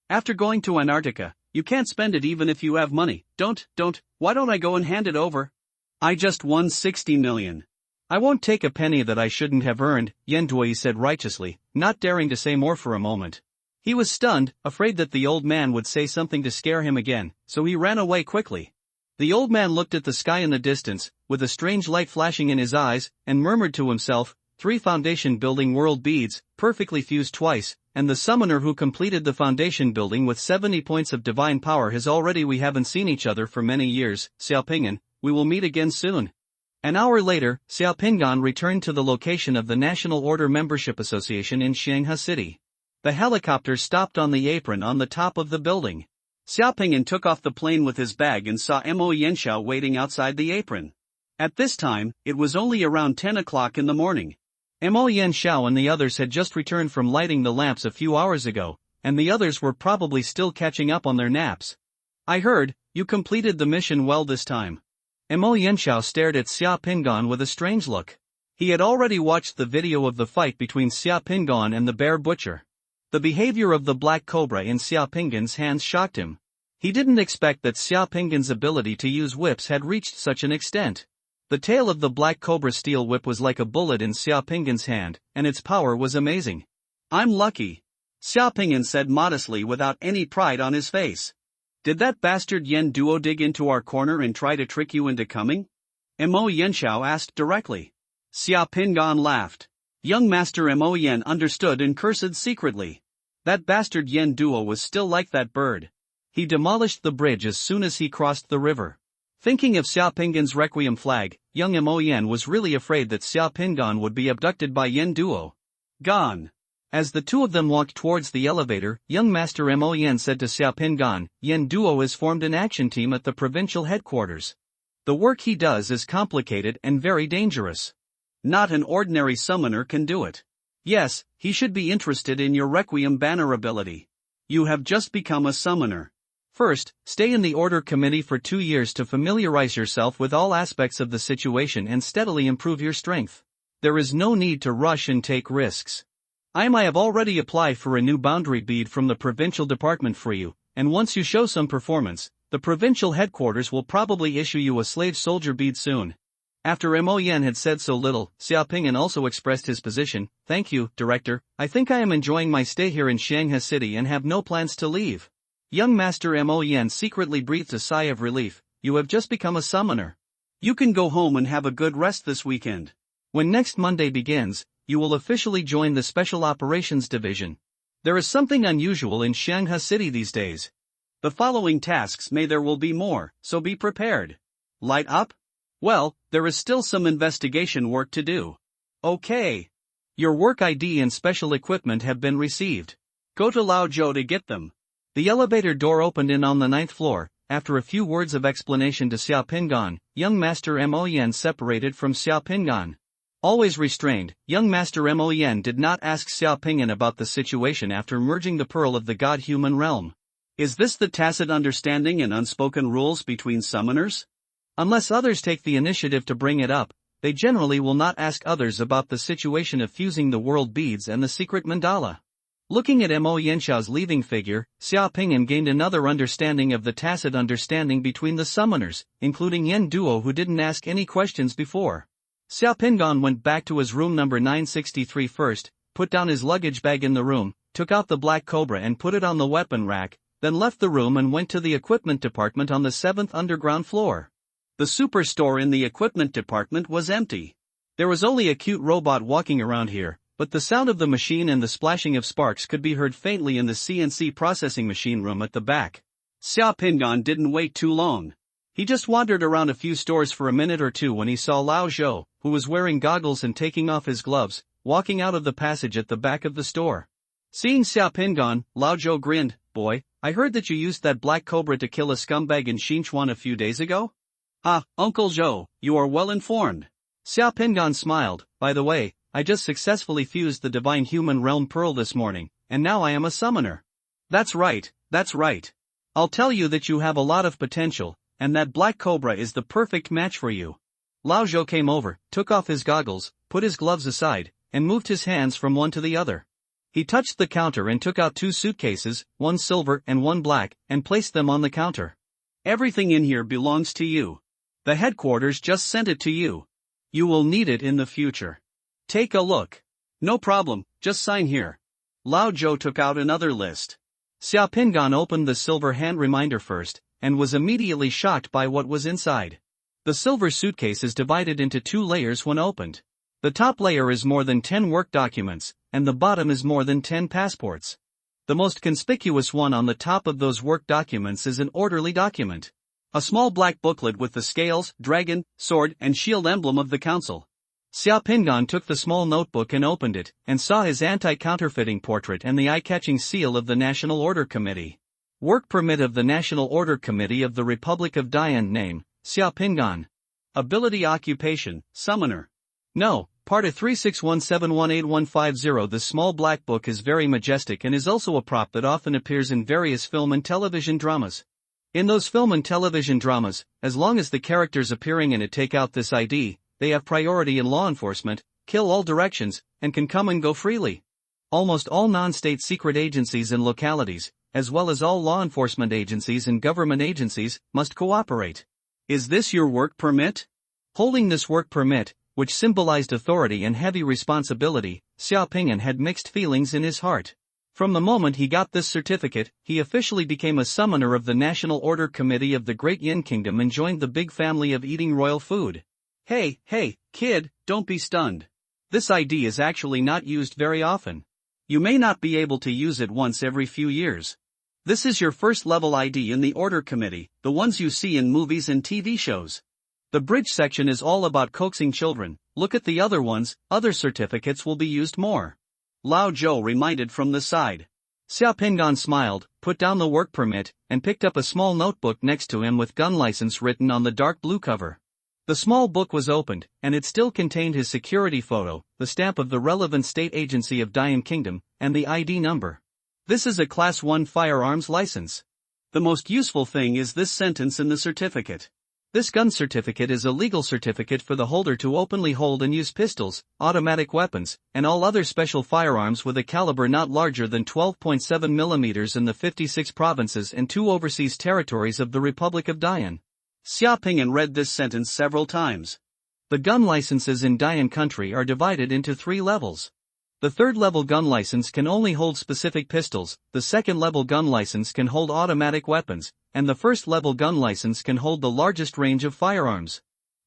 After going to Antarctica, you can't spend it even if you have money. Why don't I go and hand it over? I just won 60 million. I won't take a penny that I shouldn't have earned, Yin Duo said righteously, not daring to say more for a moment. He was stunned, afraid that the old man would say something to scare him again, so he ran away quickly. The old man looked at the sky in the distance, with a strange light flashing in his eyes, and murmured to himself, 3 foundation building world beads, perfectly fused twice, and the summoner who completed the foundation building with 70 points of divine power has already. We haven't seen each other for many years, Xiaopingyan, we will meet again soon. An hour later, Xiaopingyan returned to the location of the National Order Membership Association in Shanghai City. The helicopter stopped on the apron on the top of the building. Xiaopingyan took off the plane with his bag and saw Mo Yanxiao waiting outside the apron. At this time, it was only around 10 o'clock in the morning. Mo Yanxiao and the others had just returned from lighting the lamps a few hours ago, and the others were probably still catching up on their naps. I heard, you completed the mission well this time. Mo Yanxiao stared at Xiaopingyan with a strange look. He had already watched the video of the fight between Xiaopingyan and the bear butcher. The behavior of the black cobra in Xiaopingyan's hands shocked him. He didn't expect that Xiaopingyan's ability to use whips had reached such an extent. The tail of the black cobra steel whip was like a bullet in Xiaopingyan's hand, and its power was amazing. I'm lucky. Xiaopingyan said modestly without any pride on his face. Did that bastard Yen Duo dig into our corner and try to trick you into coming? Mo Yanxiao asked directly. Xiaopingyan laughed. Young Master Mo Yan understood and cursed secretly. That bastard Yen Duo was still like that bird. He demolished the bridge as soon as he crossed the river. Thinking of Xiaopingyan's requiem flag, young Mo Yan was really afraid that Xiaopingyan would be abducted by Yen Duo. Gone. As the two of them walked towards the elevator, young Master Mo Yan said to Xiaopingyan, Yen Duo has formed an action team at the provincial headquarters. The work he does is complicated and very dangerous. Not an ordinary summoner can do it. Yes, he should be interested in your requiem banner ability. You have just become a summoner. First, stay in the order committee for 2 years to familiarize yourself with all aspects of the situation and steadily improve your strength. There is no need to rush and take risks. I have already applied for a new boundary bead from the provincial department for you, and once you show some performance, the provincial headquarters will probably issue you a slave soldier bead soon. After Mo Yan had said so little, Xiaopingyan also expressed his position. Thank you, Director, I think I am enjoying my stay here in Shanghai City and have no plans to leave. Young Master Mo Yan secretly breathed a sigh of relief. You have just become a summoner. You can go home and have a good rest this weekend. When next Monday begins, you will officially join the Special Operations Division. There is something unusual in Shanghai City these days. The following tasks there will be more, so be prepared. Light up? Well, there is still some investigation work to do. Okay. Your work ID and special equipment have been received. Go to Lao Zhou to get them. The elevator door opened in on the 9th floor. After a few words of explanation to Xiaopingyan, young Master Mo Yan separated from Xiaopingyan. Always restrained, young Master Mo Yan did not ask Xiaopingyan about the situation after merging the pearl of the god-human realm. Is this the tacit understanding and unspoken rules between summoners? Unless others take the initiative to bring it up, they generally will not ask others about the situation of fusing the world beads and the secret mandala. Looking at Mo Yanxiao's leaving figure, Xiaopingyan gained another understanding of the tacit understanding between the summoners, including Yen Duo who didn't ask any questions before. Xiaopingyan went back to his room number 963 first, put down his luggage bag in the room, took out the black cobra and put it on the weapon rack, then left the room and went to the equipment department on the 7th underground floor. The superstore in the equipment department was empty. There was only a cute robot walking around here, but the sound of the machine and the splashing of sparks could be heard faintly in the CNC processing machine room at the back. Xiaopingyan didn't wait too long. He just wandered around a few stores for a minute or two when he saw Lao Zhou, who was wearing goggles and taking off his gloves, walking out of the passage at the back of the store. Seeing Xiaopingyan, Lao Zhou grinned. Boy, I heard that you used that black cobra to kill a scumbag in Xinchuan a few days ago? Ah, Uncle Zhou, you are well informed. Xiaopingyan smiled. By the way, I just successfully fused the divine human realm pearl this morning, and now I am a summoner. That's right, that's right. I'll tell you that you have a lot of potential, and that black cobra is the perfect match for you. Lao Zhou came over, took off his goggles, put his gloves aside, and moved his hands from one to the other. He touched the counter and took out 2 suitcases, one silver and one black, and placed them on the counter. Everything in here belongs to you. The headquarters just sent it to you. You will need it in the future. Take a look. No problem, just sign here. Lao Zhou took out another list. Xiaopingyan opened the silver hand reminder first, and was immediately shocked by what was inside. The silver suitcase is divided into 2 layers when opened. The top layer is more than 10 work documents, and the bottom is more than 10 passports. The most conspicuous one on the top of those work documents is an orderly document. A small black booklet with the scales, dragon, sword and shield emblem of the council. Xiaopingyan took the small notebook and opened it, and saw his anti-counterfeiting portrait and the eye-catching seal of the National Order Committee. Work permit of the National Order Committee of the Republic of Dian. Name, Xiaopingyan. Ability occupation, summoner. No, Part of 3617185150. The small black book is very majestic and is also a prop that often appears in various film and television dramas. In those film and television dramas, as long as the characters appearing in it take out this ID, they have priority in law enforcement, kill all directions, and can come and go freely. Almost all non-state secret agencies and localities, as well as all law enforcement agencies and government agencies, must cooperate. Is this your work permit? Holding this work permit, which symbolized authority and heavy responsibility, Xiaopingyan had mixed feelings in his heart. From the moment he got this certificate, he officially became a summoner of the National Order Committee of the Great Yin Kingdom and joined the big family of eating royal food. Hey, kid, don't be stunned. This ID is actually not used very often. You may not be able to use it once every few years. This is your first level ID in the Order Committee, the ones you see in movies and TV shows. The bridge section is all about coaxing children. Look at the other ones, other certificates will be used more. Lao Zhou reminded from the side. Xia Pingan smiled, put down the work permit, and picked up a small notebook next to him with gun license written on the dark blue cover. The small book was opened, and it still contained his security photo, the stamp of the relevant state agency of Dian Kingdom, and the ID number. This is a Class 1 firearms license. The most useful thing is this sentence in the certificate. This gun certificate is a legal certificate for the holder to openly hold and use pistols, automatic weapons, and all other special firearms with a caliber not larger than 12.7 mm in the 56 provinces and 2 overseas territories of the Republic of Dian. Xia Pingan read this sentence several times. The gun licenses in Dian country are divided into 3 levels. The third-level gun license can only hold specific pistols, the second-level gun license can hold automatic weapons, and the first-level gun license can hold the largest range of firearms.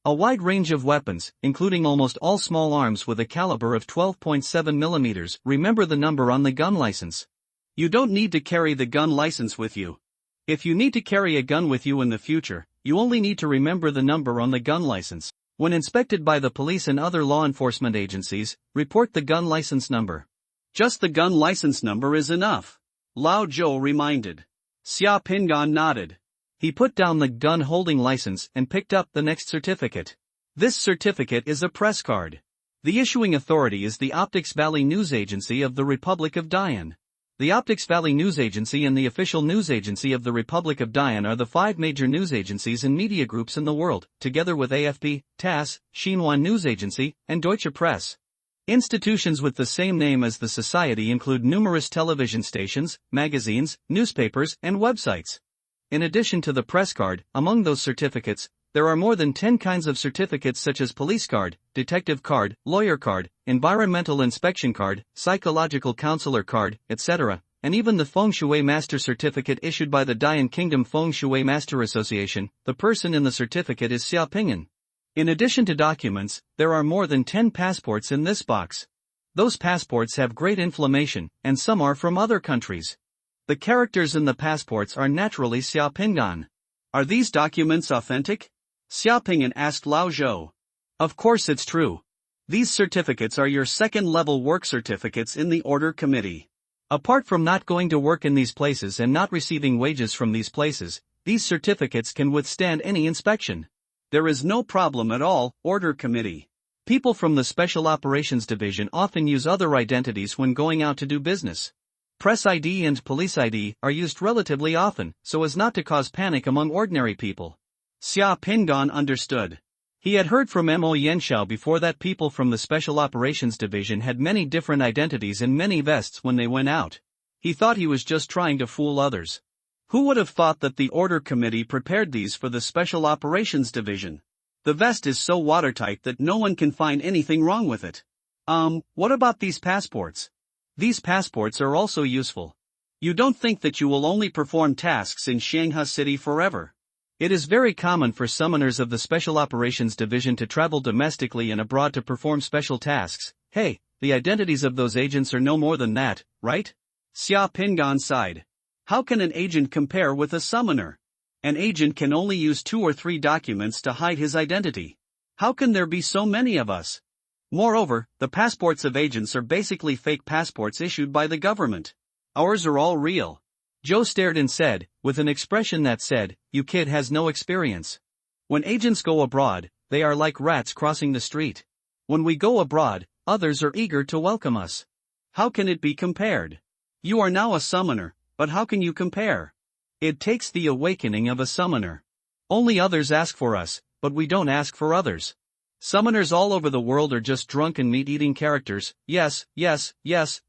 A wide range of weapons, including almost all small arms with a caliber of 12.7 mm. Remember the number on the gun license. You don't need to carry the gun license with you. If you need to carry a gun with you in the future, you only need to remember the number on the gun license. When inspected by the police and other law enforcement agencies, report the gun license number. Just the gun license number is enough, Lao Zhou reminded. Xia Pingan nodded. He put down the gun holding license and picked up the next certificate. This certificate is a press card. The issuing authority is the Optics Valley News Agency of the Republic of Dian. The Optics Valley News Agency and the official news agency of the Republic of Dian are the 5 major news agencies and media groups in the world, together with AFP, TASS, Xinhua News Agency, and Deutsche Presse. Institutions with the same name as the society include numerous television stations, magazines, newspapers, and websites. In addition to the press card, among those certificates, there are more than 10 kinds of certificates such as police card, detective card, lawyer card, environmental inspection card, psychological counselor card, etc., and even the Feng Shui Master Certificate issued by the Dian Kingdom Feng Shui Master Association. The person in the certificate is Xia Pingan. In addition to documents, there are more than 10 passports in this box. Those passports have great inflammation, and some are from other countries. The characters in the passports are naturally Xia Pingan. Are these documents authentic? Xia Pingan asked Lao Zhou. Of course it's true. These certificates are your second-level work certificates in the Order Committee. Apart from not going to work in these places and not receiving wages from these places, these certificates can withstand any inspection. There is no problem at all, Order Committee. People from the Special Operations Division often use other identities when going out to do business. Press ID and police ID are used relatively often, so as not to cause panic among ordinary people. Xia Pingan understood. He had heard from Mo Yanxiao before that people from the Special Operations Division had many different identities and many vests when they went out. He thought he was just trying to fool others. Who would have thought that the Order Committee prepared these for the Special Operations Division? The vest is so watertight that no one can find anything wrong with it. What about these passports? These passports are also useful. You don't think that you will only perform tasks in Shanghai City forever. It is very common for summoners of the Special Operations Division to travel domestically and abroad to perform special tasks. Hey, the identities of those agents are no more than that, right? Xia Pingan sighed. How can an agent compare with a summoner? An agent can only use 2 or 3 documents to hide his identity. How can there be so many of us? Moreover, the passports of agents are basically fake passports issued by the government. Ours are all real. Joe stared and said, with an expression that said, "You kid has no experience." When agents go abroad, they are like rats crossing the street. When we go abroad, others are eager to welcome us. How can it be compared? You are now a summoner, but how can you compare? It takes the awakening of a summoner. Only others ask for us, but we don't ask for others. Summoners all over the world are just drunken meat-eating characters. Yes,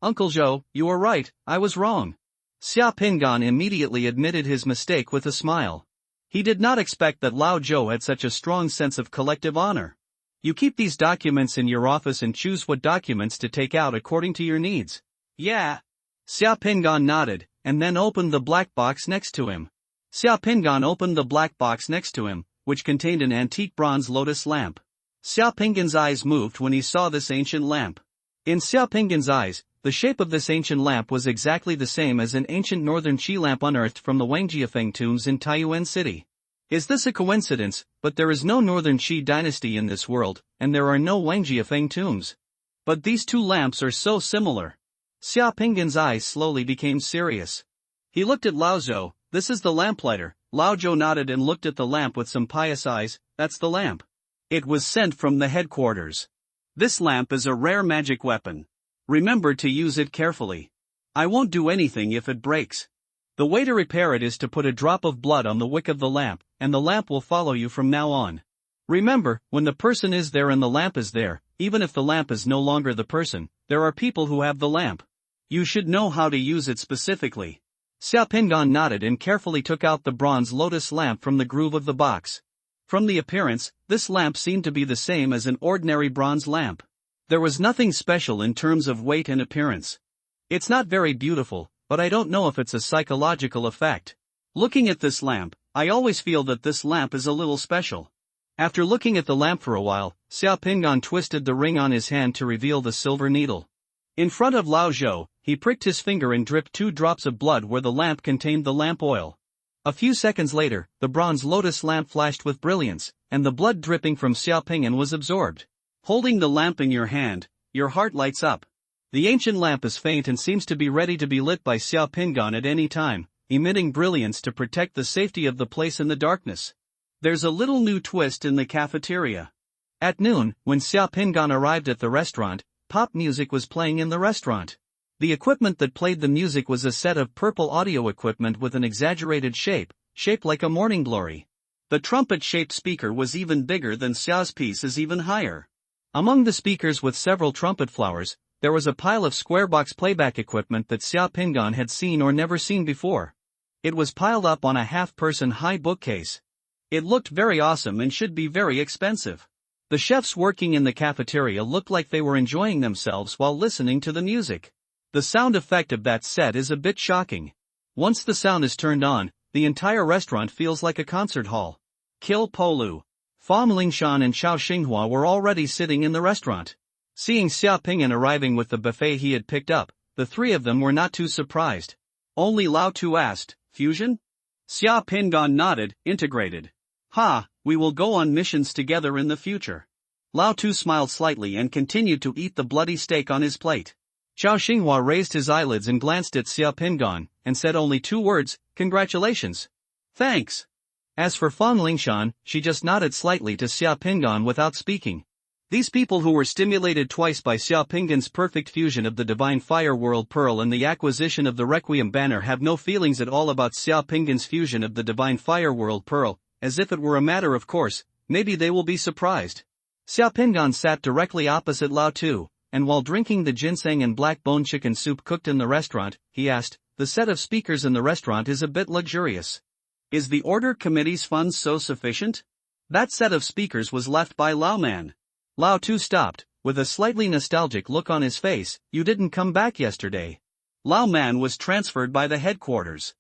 Uncle Joe, you are right, I was wrong. Xia Pingan immediately admitted his mistake with a smile. He did not expect that Lao Zhou had such a strong sense of collective honor. You keep these documents in your office and choose what documents to take out according to your needs. Yeah. Xiao nodded, and then opened the black box next to him. Xiao opened the black box next to him, which contained an antique bronze lotus lamp. Xiao eyes moved when he saw this ancient lamp. In Xiao eyes, the shape of this ancient lamp was exactly the same as an ancient northern Qi lamp unearthed from the Wangjiafeng tombs in Taiyuan City. Is this a coincidence? But there is no northern Qi dynasty in this world, and there are no Wangjiafeng tombs. But these two lamps are so similar. Xiao eyes slowly became serious. He looked at Lao Zhou. This is the lamplighter. Lao Zhou nodded and looked at the lamp with some pious eyes. That's the lamp. It was sent from the headquarters. This lamp is a rare magic weapon. Remember to use it carefully. I won't do anything if it breaks. The way to repair it is to put a drop of blood on the wick of the lamp, and the lamp will follow you from now on. Remember, when the person is there and the lamp is there, even if the lamp is no longer the person, there are people who have the lamp. You should know how to use it specifically. Xiao nodded and carefully took out the bronze lotus lamp from the groove of the box. From the appearance, this lamp seemed to be the same as an ordinary bronze lamp. There was nothing special in terms of weight and appearance. It's not very beautiful, but I don't know if it's a psychological effect. Looking at this lamp, I always feel that this lamp is a little special. After looking at the lamp for a while, Xiao twisted the ring on his hand to reveal the silver needle. In front of Lao Zhou, he pricked his finger and dripped 2 drops of blood where the lamp contained the lamp oil. A few seconds later, the bronze lotus lamp flashed with brilliance, and the blood dripping from Xiao was absorbed. Holding the lamp in your hand, your heart lights up. The ancient lamp is faint and seems to be ready to be lit by Xiao at any time, emitting brilliance to protect the safety of the place in the darkness. There's a little new twist in the cafeteria. At noon, when Xiao arrived at the restaurant, pop music was playing in the restaurant. The equipment that played the music was a set of purple audio equipment with an exaggerated shape, shaped like a morning glory. The trumpet-shaped speaker was even bigger than Xiao's piece is even higher. Among the speakers with several trumpet flowers, there was a pile of square-box playback equipment that Xiao had seen or never seen before. It was piled up on a half-person high bookcase. It looked very awesome and should be very expensive. The chefs working in the cafeteria looked like they were enjoying themselves while listening to the music. The sound effect of that set is a bit shocking. Once the sound is turned on, the entire restaurant feels like a concert hall. Kill Polu. Fam Lingshan and Chao Xinghua were already sitting in the restaurant. Seeing Xiao arriving with the buffet he had picked up, the three of them were not too surprised. Only Lao Tu asked, "Fusion?" Xiao nodded, integrated. "Ha, we will go on missions together in the future." Lao Tu smiled slightly and continued to eat the bloody steak on his plate. Chao Xinghua raised his eyelids and glanced at Xiao and said only 2 words, "Congratulations." "Thanks." As for Fang Lingshan, she just nodded slightly to Xiao without speaking. These people who were stimulated twice by Xiao perfect fusion of the Divine Fire World Pearl and the acquisition of the Requiem banner have no feelings at all about Xiao fusion of the Divine Fire World Pearl, as if it were a matter of course. Maybe they will be surprised. Xiao sat directly opposite Lao Tu, and while drinking the ginseng and black bone chicken soup cooked in the restaurant, he asked, "The set of speakers in the restaurant is a bit luxurious. Is the order committee's funds so sufficient?" That set of speakers was left by Lao Man. Lao Tu stopped, with a slightly nostalgic look on his face. "You didn't come back yesterday." Lao Man was transferred by the headquarters.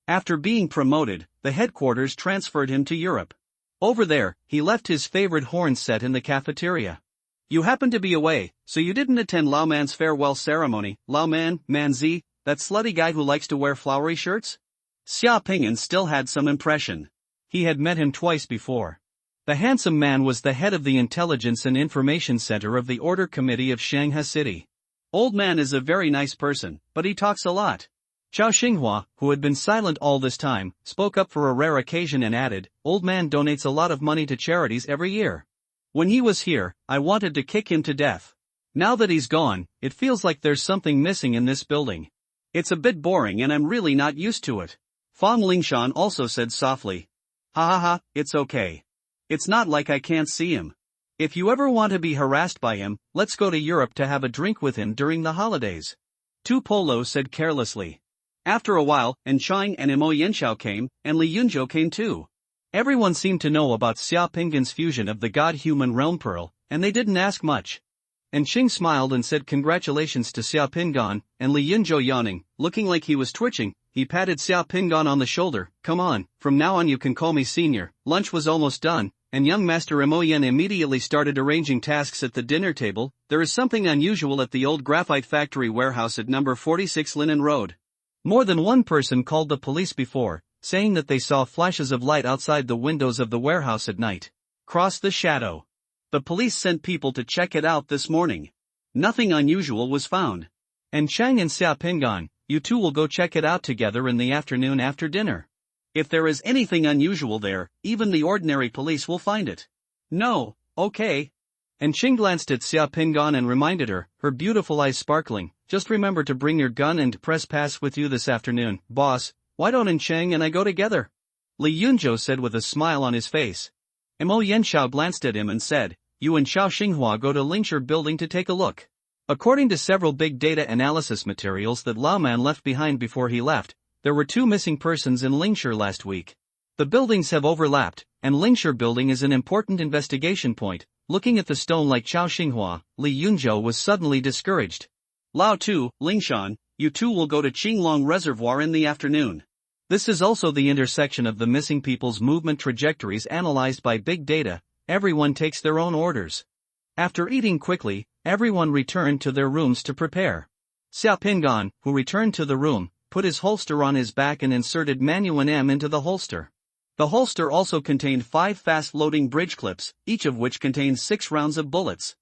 After being promoted, the headquarters transferred him to Europe. Over there, he left his favorite horn set in the cafeteria. "You happened to be away, so you didn't attend Lao Man's farewell ceremony." Lao Man, Manzi, that slutty guy who likes to wear flowery shirts? Xiao still had some impression. He had met him twice before. The handsome man was the head of the Intelligence and Information Center of the Order Committee of Shanghai City. Old man is a very nice person, but he talks a lot. Chao Xinghua, who had been silent all this time, spoke up for a rare occasion and added, "Old man donates a lot of money to charities every year. When he was here, I wanted to kick him to death. Now that he's gone, it feels like there's something missing in this building. It's a bit boring and I'm really not used to it." Fang Lingshan also said softly, "Ha ha ha, it's okay. It's not like I can't see him. If you ever want to be harassed by him, let's go to Europe to have a drink with him during the holidays." Tu Polo said carelessly. After a while, Enchang and Imo Yanxiao came, and Li Yunzhou came too. Everyone seemed to know about Xiao fusion of the God-human realm pearl, and they didn't ask much. And Xing smiled and said congratulations to Xiao Pingan, and Li Yunzhou yawning, looking like he was twitching, he patted Xiao Pingan on the shoulder. Come on, from now on you can call me senior. Lunch was almost done, and young Master Mo Yen immediately started arranging tasks at the dinner table. There is something unusual at the old graphite factory warehouse at number 46 Linen Road. More than one person called the police before, saying that they saw flashes of light outside the windows of the warehouse at night. Cross the shadow. The police sent people to check it out this morning. Nothing unusual was found. And Chang and Xiao Pingan, you two will go check it out together in the afternoon after dinner. If there is anything unusual there, even the ordinary police will find it. No, okay. And Xing glanced at Xiao Pingan and reminded her, her beautiful eyes sparkling, just remember to bring your gun and press pass with you this afternoon. Boss, why don't Chang and I go together? Li Yunzhou said with a smile on his face. Mo Yanshao glanced at him and said, you and Xiao Xinghua go to Lingshire building to take a look. According to several big data analysis materials that Lao Man left behind before he left, there were 2 missing persons in Lingshire last week. The buildings have overlapped, and Lingshire building is an important investigation point. Looking at the stone like Xiao Xinghua, Li Yunzhou was suddenly discouraged. Lao Tu, Lingshan, you two will go to Qinglong Reservoir in the afternoon. This is also the intersection of the missing people's movement trajectories analyzed by big data. Everyone takes their own orders. After eating quickly, everyone returned to their rooms to prepare. Xiao Pingan, who returned to the room, put his holster on his back and inserted Manuan M into the holster. The holster also contained 5 fast-loading bridge clips, each of which contains 6 rounds of bullets.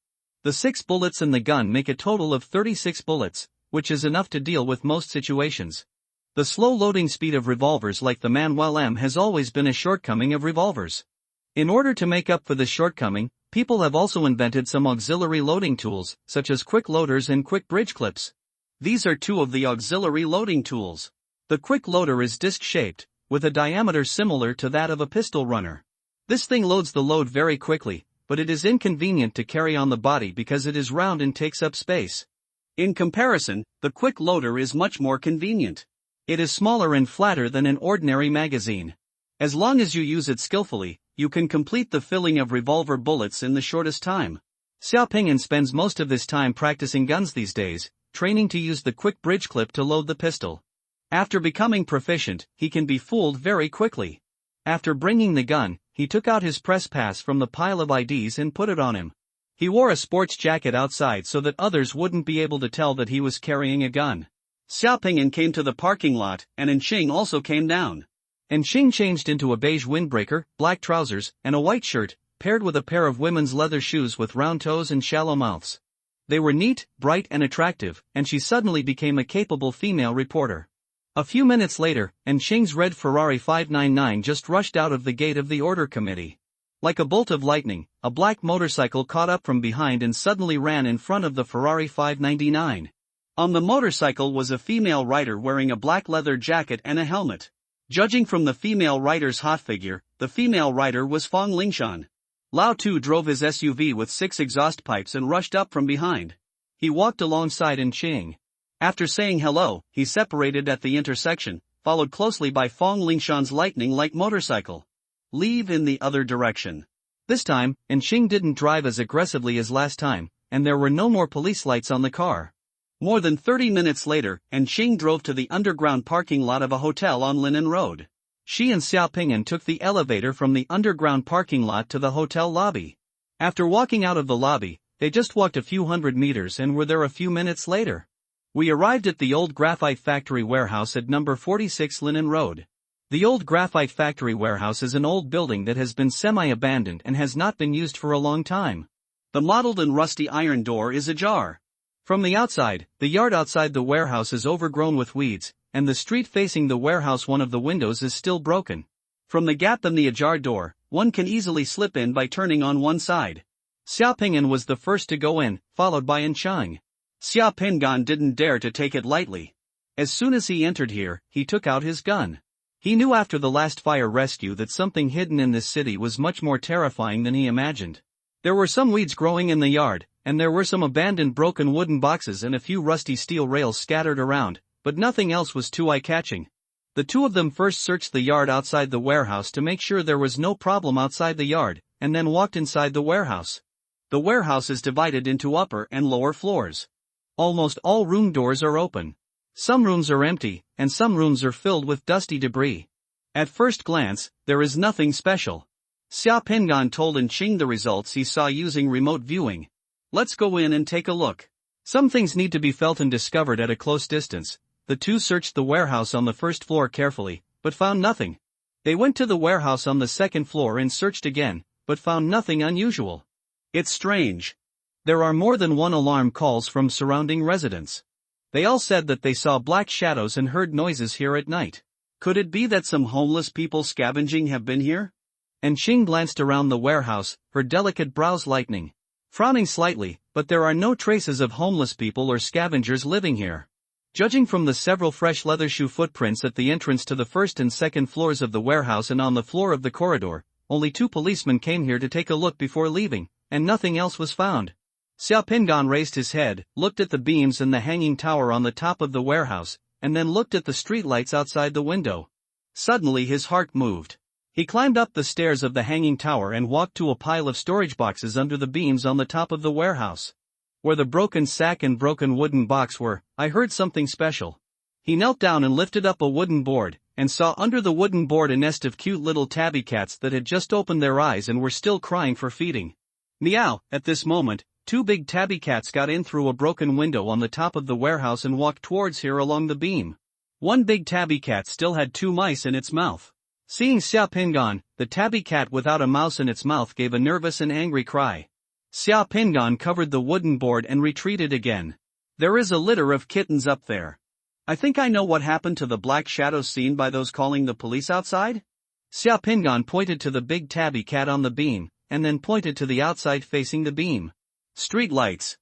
The 6 bullets in the gun make a total of 36 bullets, which is enough to deal with most situations. The slow loading speed of revolvers like the Manual M has always been a shortcoming of revolvers. In order to make up for this shortcoming, people have also invented some auxiliary loading tools, such as quick loaders and quick bridge clips. These are 2 of the auxiliary loading tools. The quick loader is disc-shaped, with a diameter similar to that of a pistol runner. This thing loads the load very quickly, but it is inconvenient to carry on the body because it is round and takes up space. In comparison, the quick loader is much more convenient. It is smaller and flatter than an ordinary magazine. As long as you use it skillfully, you can complete the filling of revolver bullets in the shortest time. Xiao Pingan spends most of his time practicing guns these days, training to use the quick bridge clip to load the pistol. After becoming proficient, he can be fooled very quickly. After bringing the gun, he took out his press pass from the pile of IDs and put it on him. He wore a sports jacket outside so that others wouldn't be able to tell that he was carrying a gun. Xiao Pingan came to the parking lot, and Xing also came down. Xing changed into a beige windbreaker, black trousers, and a white shirt, paired with a pair of women's leather shoes with round toes and shallow mouths. They were neat, bright and attractive, and she suddenly became a capable female reporter. A few minutes later, Xing's red Ferrari 599 just rushed out of the gate of the order committee. Like a bolt of lightning, a black motorcycle caught up from behind and suddenly ran in front of the Ferrari 599. On the motorcycle was a female rider wearing a black leather jacket and a helmet. Judging from the female rider's hot figure, the female rider was Fong Lingshan. Lao Tu drove his SUV with 6 exhaust pipes and rushed up from behind. He walked alongside Xing. After saying hello, he separated at the intersection, followed closely by Fong Lingshan's lightning-like motorcycle. Leave in the other direction. This time, Xing didn't drive as aggressively as last time, and there were no more police lights on the car. More than 30 minutes later, Xing drove to the underground parking lot of a hotel on Linen Road. She and Xiao Pingan took the elevator from the underground parking lot to the hotel lobby. After walking out of the lobby, they just walked a few hundred meters and were there a few minutes later. We arrived at the old graphite factory warehouse at number 46 Linen Road. The old graphite factory warehouse is an old building that has been semi-abandoned and has not been used for a long time. The mottled and rusty iron door is ajar. From the outside, the yard outside the warehouse is overgrown with weeds, and the street facing the warehouse, one of the windows is still broken. From the gap in the ajar door, one can easily slip in by turning on one side. Xiao Pingan was the first to go in, followed by Chang. Xiao Pingan didn't dare to take it lightly. As soon as he entered here, he took out his gun. He knew after the last fire rescue that something hidden in this city was much more terrifying than he imagined. There were some weeds growing in the yard, and there were some abandoned broken wooden boxes and a few rusty steel rails scattered around, but nothing else was too eye-catching. The two of them first searched the yard outside the warehouse to make sure there was no problem outside the yard, and then walked inside the warehouse. The warehouse is divided into upper and lower floors. Almost all room doors are open. Some rooms are empty, and some rooms are filled with dusty debris. At first glance, there is nothing special. Xia Pingan told Ching the results he saw using remote viewing. Let's go in and take a look. Some things need to be felt and discovered at a close distance. The two searched the warehouse on the first floor carefully, but found nothing. They went to the warehouse on the second floor and searched again, but found nothing unusual. It's strange. There are more than one alarm calls from surrounding residents. They all said that they saw black shadows and heard noises here at night. Could it be that some homeless people scavenging have been here? And Ching glanced around the warehouse, her delicate brows lightening. Frowning slightly, but there are no traces of homeless people or scavengers living here. Judging from the several fresh leather shoe footprints at the entrance to the first and second floors of the warehouse and on the floor of the corridor, only 2 policemen came here to take a look before leaving, and nothing else was found. Xia Pingan raised his head, looked at the beams and the hanging tower on the top of the warehouse, and then looked at the streetlights outside the window. Suddenly his heart moved. He climbed up the stairs of the hanging tower and walked to a pile of storage boxes under the beams on the top of the warehouse. Where the broken sack and broken wooden box were, I heard something special. He knelt down and lifted up a wooden board, and saw under the wooden board a nest of cute little tabby cats that had just opened their eyes and were still crying for feeding. Meow! At this moment, 2 big tabby cats got in through a broken window on the top of the warehouse and walked towards here along the beam. One big tabby cat still had 2 mice in its mouth. Seeing Xia Pingan, the tabby cat without a mouse in its mouth gave a nervous and angry cry. Xia Pingan covered the wooden board and retreated again. There is a litter of kittens up there. I think I know what happened to the black shadows seen by those calling the police outside? Xia Pingan pointed to the big tabby cat on the beam, and then pointed to the outside facing the beam. Street lights.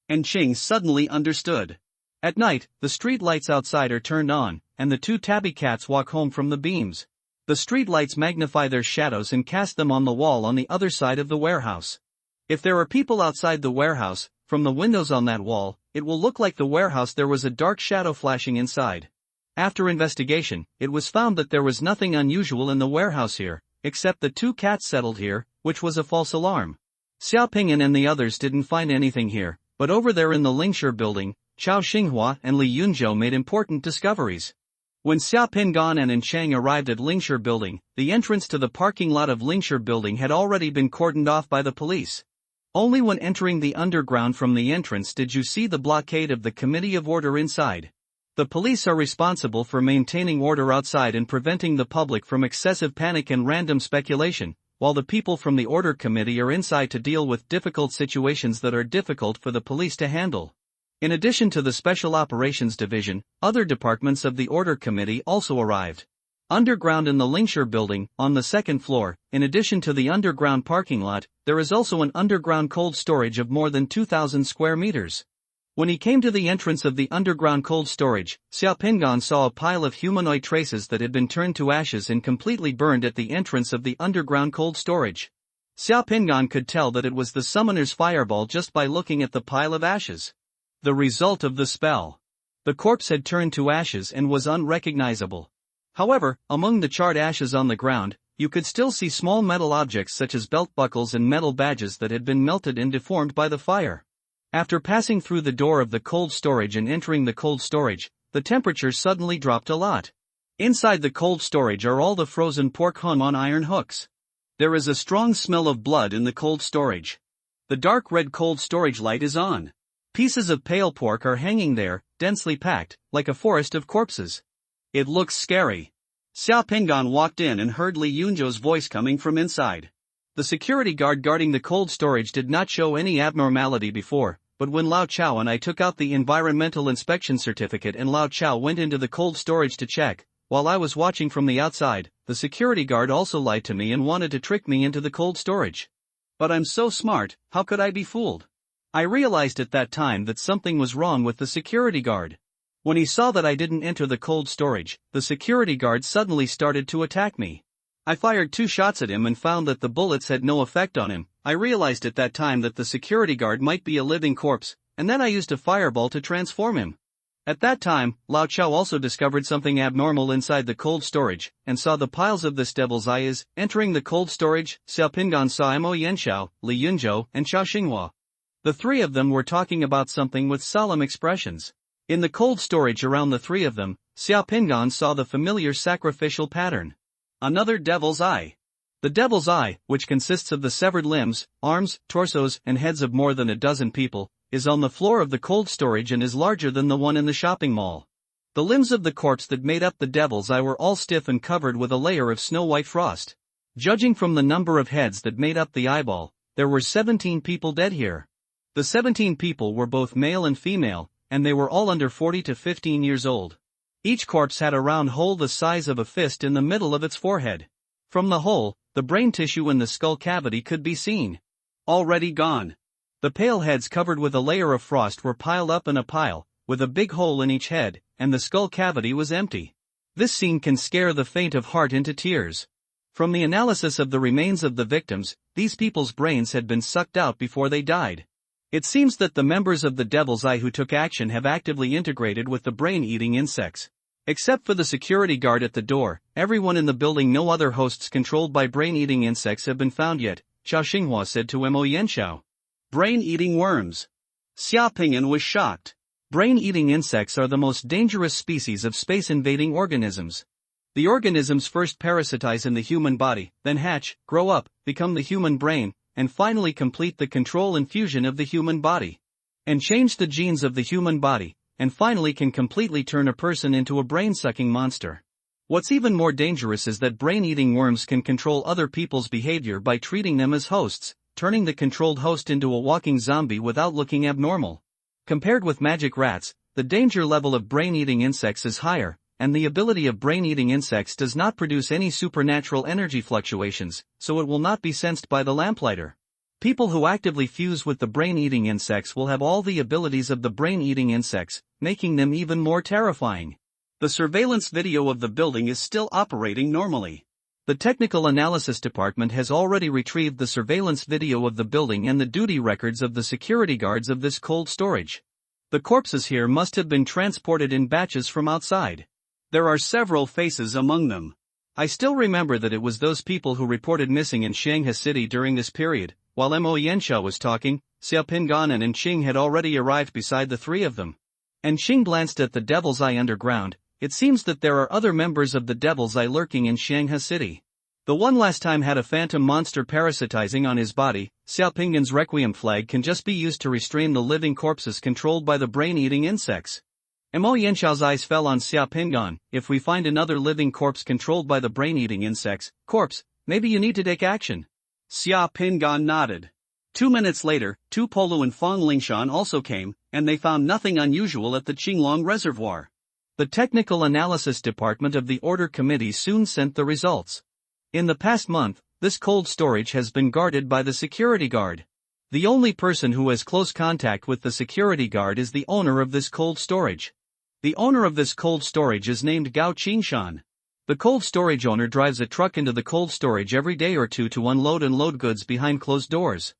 And Ching suddenly understood. At night, the street lights outside are turned on, and the 2 tabby cats walk home from the beams. The street lights magnify their shadows and cast them on the wall on the other side of the warehouse. If there are people outside the warehouse, from the windows on that wall, it will look like the warehouse there was a dark shadow flashing inside. After investigation, it was found that there was nothing unusual in the warehouse here, except the 2 cats settled here, which was a false alarm. Xiao Pingan and the others didn't find anything here, but over there in the Lingshi building, Chao Xinghua and Li Yunzhou made important discoveries. When Xia Pingan and Chang arrived at Lingshi building, the entrance to the parking lot of Lingshi building had already been cordoned off by the police. Only when entering the underground from the entrance did you see the blockade of the Committee of Order inside. The police are responsible for maintaining order outside and preventing the public from excessive panic and random speculation, while the people from the Order Committee are inside to deal with difficult situations that are difficult for the police to handle. In addition to the Special Operations Division, other departments of the Order Committee also arrived. Underground in the Lingshi building, on the second floor, in addition to the underground parking lot, there is also an underground cold storage of more than 2,000 square meters. When he came to the entrance of the underground cold storage, Xia Pingan saw a pile of humanoid traces that had been turned to ashes and completely burned at the entrance of the underground cold storage. Xia Pingan could tell that it was the summoner's fireball just by looking at the pile of ashes. The result of the spell. The corpse had turned to ashes and was unrecognizable. However, among the charred ashes on the ground, you could still see small metal objects such as belt buckles and metal badges that had been melted and deformed by the fire. After passing through the door of the cold storage and entering the cold storage, the temperature suddenly dropped a lot. Inside the cold storage are all the frozen pork hung on iron hooks. There is a strong smell of blood in the cold storage. The dark red cold storage light is on. Pieces of pale pork are hanging there, densely packed, like a forest of corpses. It looks scary. Xia Pingan walked in and heard Li Yunzhou's voice coming from inside. The security guard guarding the cold storage did not show any abnormality before, but when Lao Chao and I took out the environmental inspection certificate and Lao Chao went into the cold storage to check, while I was watching from the outside, the security guard also lied to me and wanted to trick me into the cold storage. But I'm so smart, how could I be fooled? I realized at that time that something was wrong with the security guard. When he saw that I didn't enter the cold storage, the security guard suddenly started to attack me. I fired 2 shots at him and found that the bullets had no effect on him. I realized at that time that the security guard might be a living corpse, and then I used a fireball to transform him. At that time, Lao Chao also discovered something abnormal inside the cold storage, and saw the piles of this devil's eye is entering the cold storage. Xiaopingan saw Mo Yanxiao, Li Yunzhou, and Chao Xinghua. The three of them were talking about something with solemn expressions. In the cold storage around the three of them, Xiaopingan saw the familiar sacrificial pattern. Another devil's eye. The devil's eye, which consists of the severed limbs, arms, torsos, and heads of more than a dozen people, is on the floor of the cold storage and is larger than the one in the shopping mall. The limbs of the corpse that made up the devil's eye were all stiff and covered with a layer of snow-white frost. Judging from the number of heads that made up the eyeball, there were 17 people dead here. The 17 people were both male and female, and they were all under 40 to 15 years old. Each corpse had a round hole the size of a fist in the middle of its forehead. From the hole, the brain tissue in the skull cavity could be seen. Already gone. The pale heads covered with a layer of frost were piled up in a pile, with a big hole in each head, and the skull cavity was empty. This scene can scare the faint of heart into tears. From the analysis of the remains of the victims, these people's brains had been sucked out before they died. It seems that the members of the Devil's Eye who took action have actively integrated with the brain-eating insects. Except for the security guard at the door, everyone in the building, no other hosts controlled by brain-eating insects have been found yet, Chao Xinghua said to Mo Yanxiao. Brain-eating worms. Xiaopingan was shocked. Brain-eating insects are the most dangerous species of space-invading organisms. The organisms first parasitize in the human body, then hatch, grow up, become the human brain, and finally complete the control and fusion of the human body. And change the genes of the human body, and finally can completely turn a person into a brain-sucking monster. What's even more dangerous is that brain-eating worms can control other people's behavior by treating them as hosts, turning the controlled host into a walking zombie without looking abnormal. Compared with magic rats, the danger level of brain-eating insects is higher, and the ability of brain-eating insects does not produce any supernatural energy fluctuations, so it will not be sensed by the lamplighter. People who actively fuse with the brain-eating insects will have all the abilities of the brain-eating insects, making them even more terrifying. The surveillance video of the building is still operating normally. The technical analysis department has already retrieved the surveillance video of the building and the duty records of the security guards of this cold storage. The corpses here must have been transported in batches from outside. There are several faces among them. I still remember that it was those people who reported missing in Shanghai City during this period. While Mo Yanxiao was talking, Xiaopingan and Enqing had already arrived beside the three of them. Enqing glanced at the Devil's Eye underground. It seems that there are other members of the Devil's Eye lurking in Shanghai City. The one last time had a phantom monster parasitizing on his body. Xiaopingan's requiem flag can just be used to restrain the living corpses controlled by the brain-eating insects. Mo Yanxiao's eyes fell on Xiaopingan. If we find another living corpse controlled by the brain-eating insects, maybe you need to take action. Xiaopingan nodded. 2 minutes later, Tu Polu and Fong Lingshan also came, and they found nothing unusual at the Qinglong Reservoir. The Technical Analysis Department of the Order Committee soon sent the results. In the past month, this cold storage has been guarded by the security guard. The only person who has close contact with the security guard is the owner of this cold storage. The owner of this cold storage is named Gao Qingshan. The cold storage owner drives a truck into the cold storage every day or two to unload and load goods behind closed doors.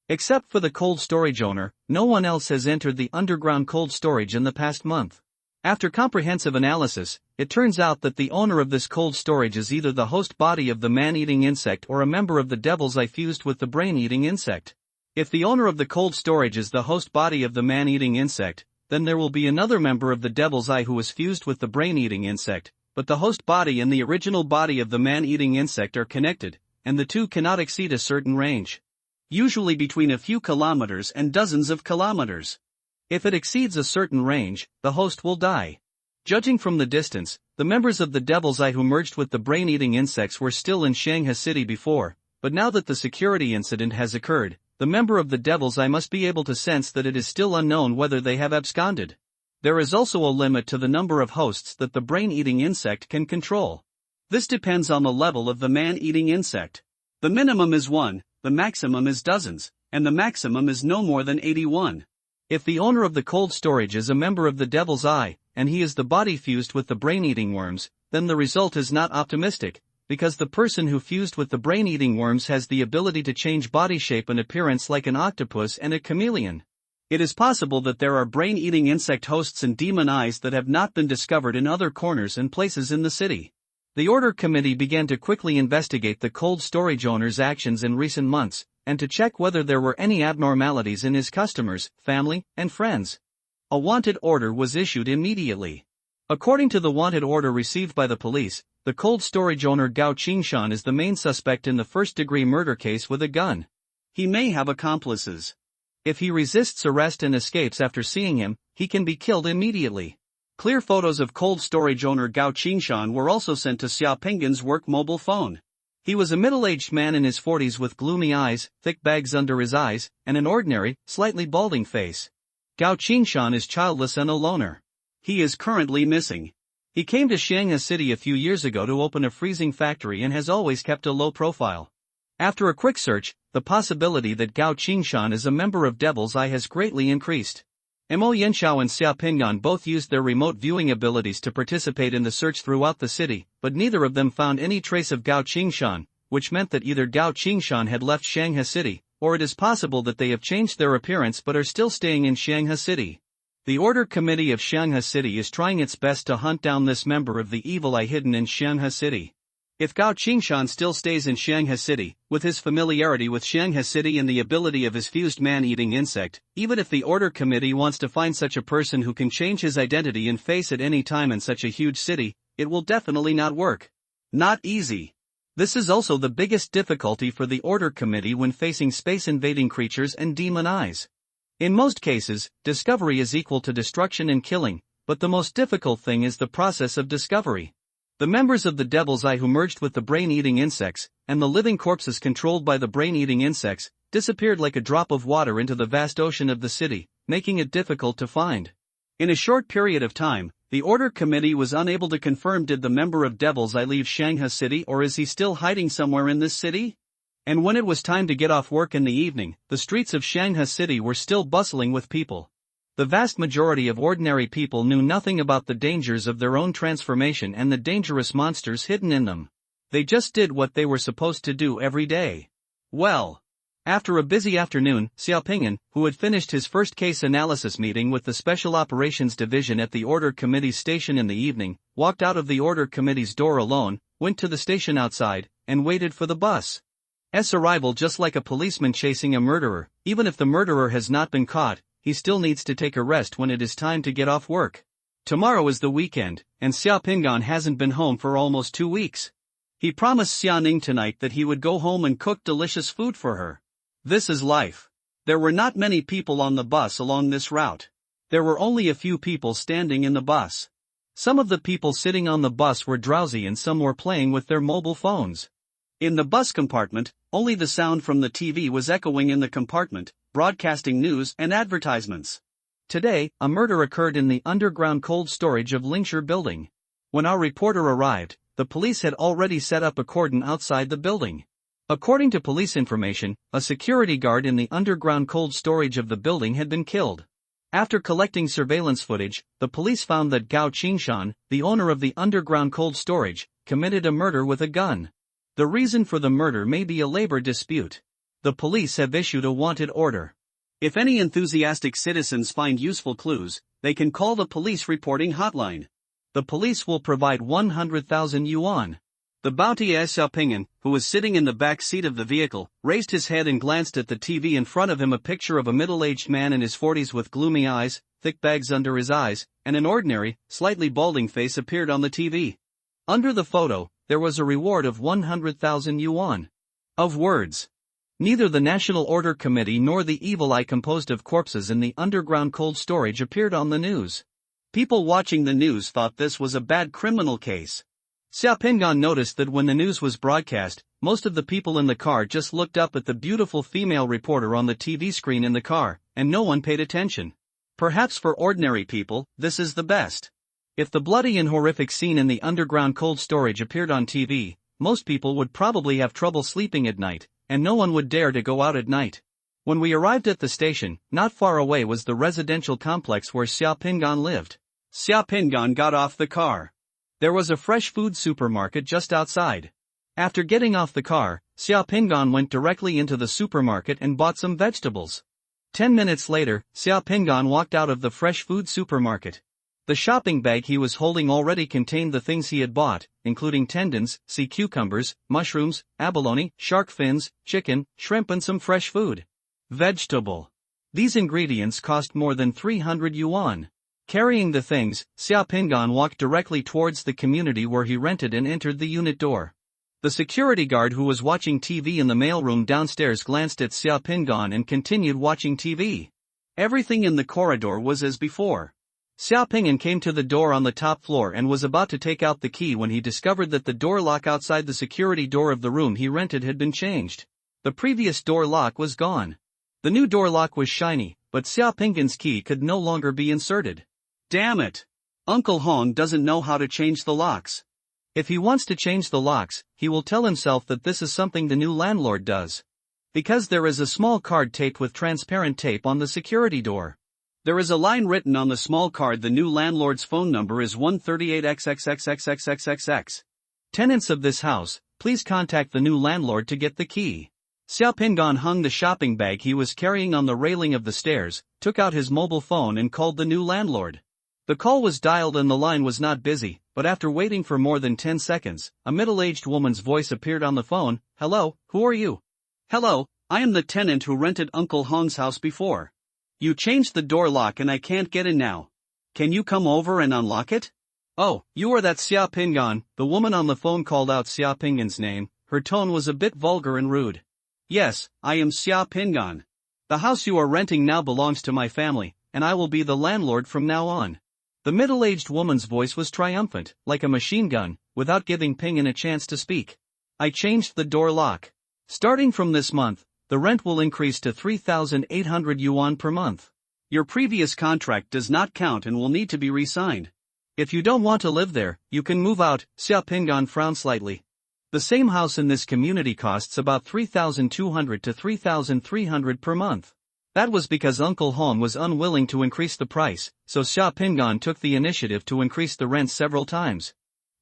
Except for the cold storage owner, no one else has entered the underground cold storage in the past month. After comprehensive analysis, it turns out that the owner of this cold storage is either the host body of the man-eating insect or a member of the Devil's Eye fused with the brain-eating insect. If the owner of the cold storage is the host body of the man-eating insect, then there will be another member of the Devil's Eye who is fused with the brain-eating insect, but the host body and the original body of the man-eating insect are connected, and the two cannot exceed a certain range. Usually between a few kilometers and dozens of kilometers. If it exceeds a certain range, the host will die. Judging from the distance, the members of the Devil's Eye who merged with the brain-eating insects were still in Shanghai City before, but now that the security incident has occurred, the member of the Devil's Eye must be able to sense that it is still unknown whether they have absconded. There is also a limit to the number of hosts that the brain-eating insect can control. This depends on the level of the man-eating insect. The minimum is 1, the maximum is dozens, and the maximum is no more than 81. If the owner of the cold storage is a member of the Devil's Eye, and he is the body fused with the brain-eating worms, then the result is not optimistic, because the person who fused with the brain-eating worms has the ability to change body shape and appearance like an octopus and a chameleon. It is possible that there are brain-eating insect hosts and demon eyes that have not been discovered in other corners and places in the city. The order committee began to quickly investigate the cold storage owner's actions in recent months, and to check whether there were any abnormalities in his customers, family, and friends. A wanted order was issued immediately. According to the wanted order received by the police, the cold storage owner Gao Qingshan is the main suspect in the first-degree murder case with a gun. He may have accomplices. If he resists arrest and escapes after seeing him, he can be killed immediately. Clear photos of cold storage owner Gao Qingshan were also sent to Xiaopinggan's work mobile phone. He was a middle-aged man in his 40s with gloomy eyes, thick bags under his eyes, and an ordinary, slightly balding face. Gao Qingshan is childless and a loner. He is currently missing. He came to Shanghai City a few years ago to open a freezing factory and has always kept a low profile. After a quick search, the possibility that Gao Qingshan is a member of Devil's Eye has greatly increased. Mo Yanxiao and Xiaopinggan both used their remote viewing abilities to participate in the search throughout the city, but neither of them found any trace of Gao Qingshan, which meant that either Gao Qingshan had left Shanghai City, or it is possible that they have changed their appearance but are still staying in Shanghai City. The Order Committee of Shanghai City is trying its best to hunt down this member of the Evil Eye hidden in Shanghai City. If Gao Qingshan still stays in Shanghai City, with his familiarity with Shanghai City and the ability of his fused man-eating insect, even if the Order Committee wants to find such a person who can change his identity and face at any time in such a huge city, it will definitely not work. Not easy. This is also the biggest difficulty for the Order Committee when facing space-invading creatures and demon eyes. In most cases, discovery is equal to destruction and killing, but the most difficult thing is the process of discovery. The members of the Devil's Eye who merged with the brain-eating insects, and the living corpses controlled by the brain-eating insects, disappeared like a drop of water into the vast ocean of the city, making it difficult to find. In a short period of time, the Order Committee was unable to confirm did the member of Devil's Eye leave Shanghai City or is he still hiding somewhere in this city? And when it was time to get off work in the evening, the streets of Shanghai City were still bustling with people. The vast majority of ordinary people knew nothing about the dangers of their own transformation and the dangerous monsters hidden in them. They just did what they were supposed to do every day. Well, after a busy afternoon, Xiaopinggan, who had finished his first case analysis meeting with the Special Operations Division at the Order Committee's station in the evening, walked out of the Order Committee's door alone, went to the station outside, and waited for the bus. Arrival. Just like a policeman chasing a murderer, even if the murderer has not been caught, he still needs to take a rest when it is time to get off work. Tomorrow is the weekend, and Xiaopinggan hasn't been home for almost 2 weeks. He promised Xianing tonight that he would go home and cook delicious food for her. This is life. There were not many people on the bus along this route. There were only a few people standing in the bus. Some of the people sitting on the bus were drowsy and some were playing with their mobile phones. In the bus compartment, only the sound from the TV was echoing in the compartment, broadcasting news and advertisements. Today, a murder occurred in the underground cold storage of Lingshire building. When our reporter arrived, the police had already set up a cordon outside the building. According to police information, a security guard in the underground cold storage of the building had been killed. After collecting surveillance footage, the police found that Gao Qingshan, the owner of the underground cold storage, committed a murder with a gun. The reason for the murder may be a labor dispute. The police have issued a wanted order. If any enthusiastic citizens find useful clues, they can call the police reporting hotline. The police will provide 100,000 yuan. The bounty Xiaopinggan, who was sitting in the back seat of the vehicle, raised his head and glanced at the TV in front of him. A picture of a middle-aged man in his 40s with gloomy eyes, thick bags under his eyes, and an ordinary, slightly balding face appeared on the TV. Under the photo, there was a reward of 100,000 yuan. Of words. Neither the National Order Committee nor the Evil Eye composed of corpses in the underground cold storage appeared on the news. People watching the news thought this was a bad criminal case. Xiaopinggan noticed that when the news was broadcast, most of the people in the car just looked up at the beautiful female reporter on the TV screen in the car, and no one paid attention. Perhaps for ordinary people, this is the best. If the bloody and horrific scene in the underground cold storage appeared on TV, most people would probably have trouble sleeping at night, and no one would dare to go out at night. When we arrived at the station, not far away was the residential complex where Xiaopinggan lived. Xiaopinggan got off the car. There was a fresh food supermarket just outside. After getting off the car, Xiaopinggan went directly into the supermarket and bought some vegetables. 10 minutes later, Xia Pingan walked out of the fresh food supermarket. The shopping bag he was holding already contained the things he had bought, including tendons, sea cucumbers, mushrooms, abalone, shark fins, chicken, shrimp and some fresh food. Vegetable. These ingredients cost more than 300 yuan. Carrying the things, Xia Pingan walked directly towards the community where he rented and entered the unit door. The security guard who was watching TV in the mailroom downstairs glanced at Xia Pingan and continued watching TV. Everything in the corridor was as before. Xia Pingan came to the door on the top floor and was about to take out the key when he discovered that the door lock outside the security door of the room he rented had been changed. The previous door lock was gone. The new door lock was shiny, but Xia Pingan's key could no longer be inserted. Damn it! Uncle Hong doesn't know how to change the locks. If he wants to change the locks, he will tell himself that this is something the new landlord does. Because there is a small card taped with transparent tape on the security door. There is a line written on the small card. The new landlord's phone number is 138XXXXXXXX. Tenants of this house, please contact the new landlord to get the key. Xia Pingan hung the shopping bag he was carrying on the railing of the stairs, took out his mobile phone and called the new landlord. The call was dialed and the line was not busy, but after waiting for more than 10 seconds, a middle-aged woman's voice appeared on the phone. Hello, who are you? Hello, I am the tenant who rented Uncle Hong's house before. You changed the door lock and I can't get in now. Can you come over and unlock it? Oh, you are that Xia Pingan. The woman on the phone called out Xia Pingan's name. Her tone was a bit vulgar and rude. Yes, I am Xia Pingan. The house you are renting now belongs to my family, and I will be the landlord from now on. The middle-aged woman's voice was triumphant, like a machine gun, without giving Pingan a chance to speak. I changed the door lock. Starting from this month, the rent will increase to 3,800 yuan per month. Your previous contract does not count and will need to be re-signed. If you don't want to live there, you can move out. Xia Pingan frowned slightly. The same house in this community costs about 3,200 to 3,300 per month. That was because Uncle Hong was unwilling to increase the price, so Xia Pingan took the initiative to increase the rent several times.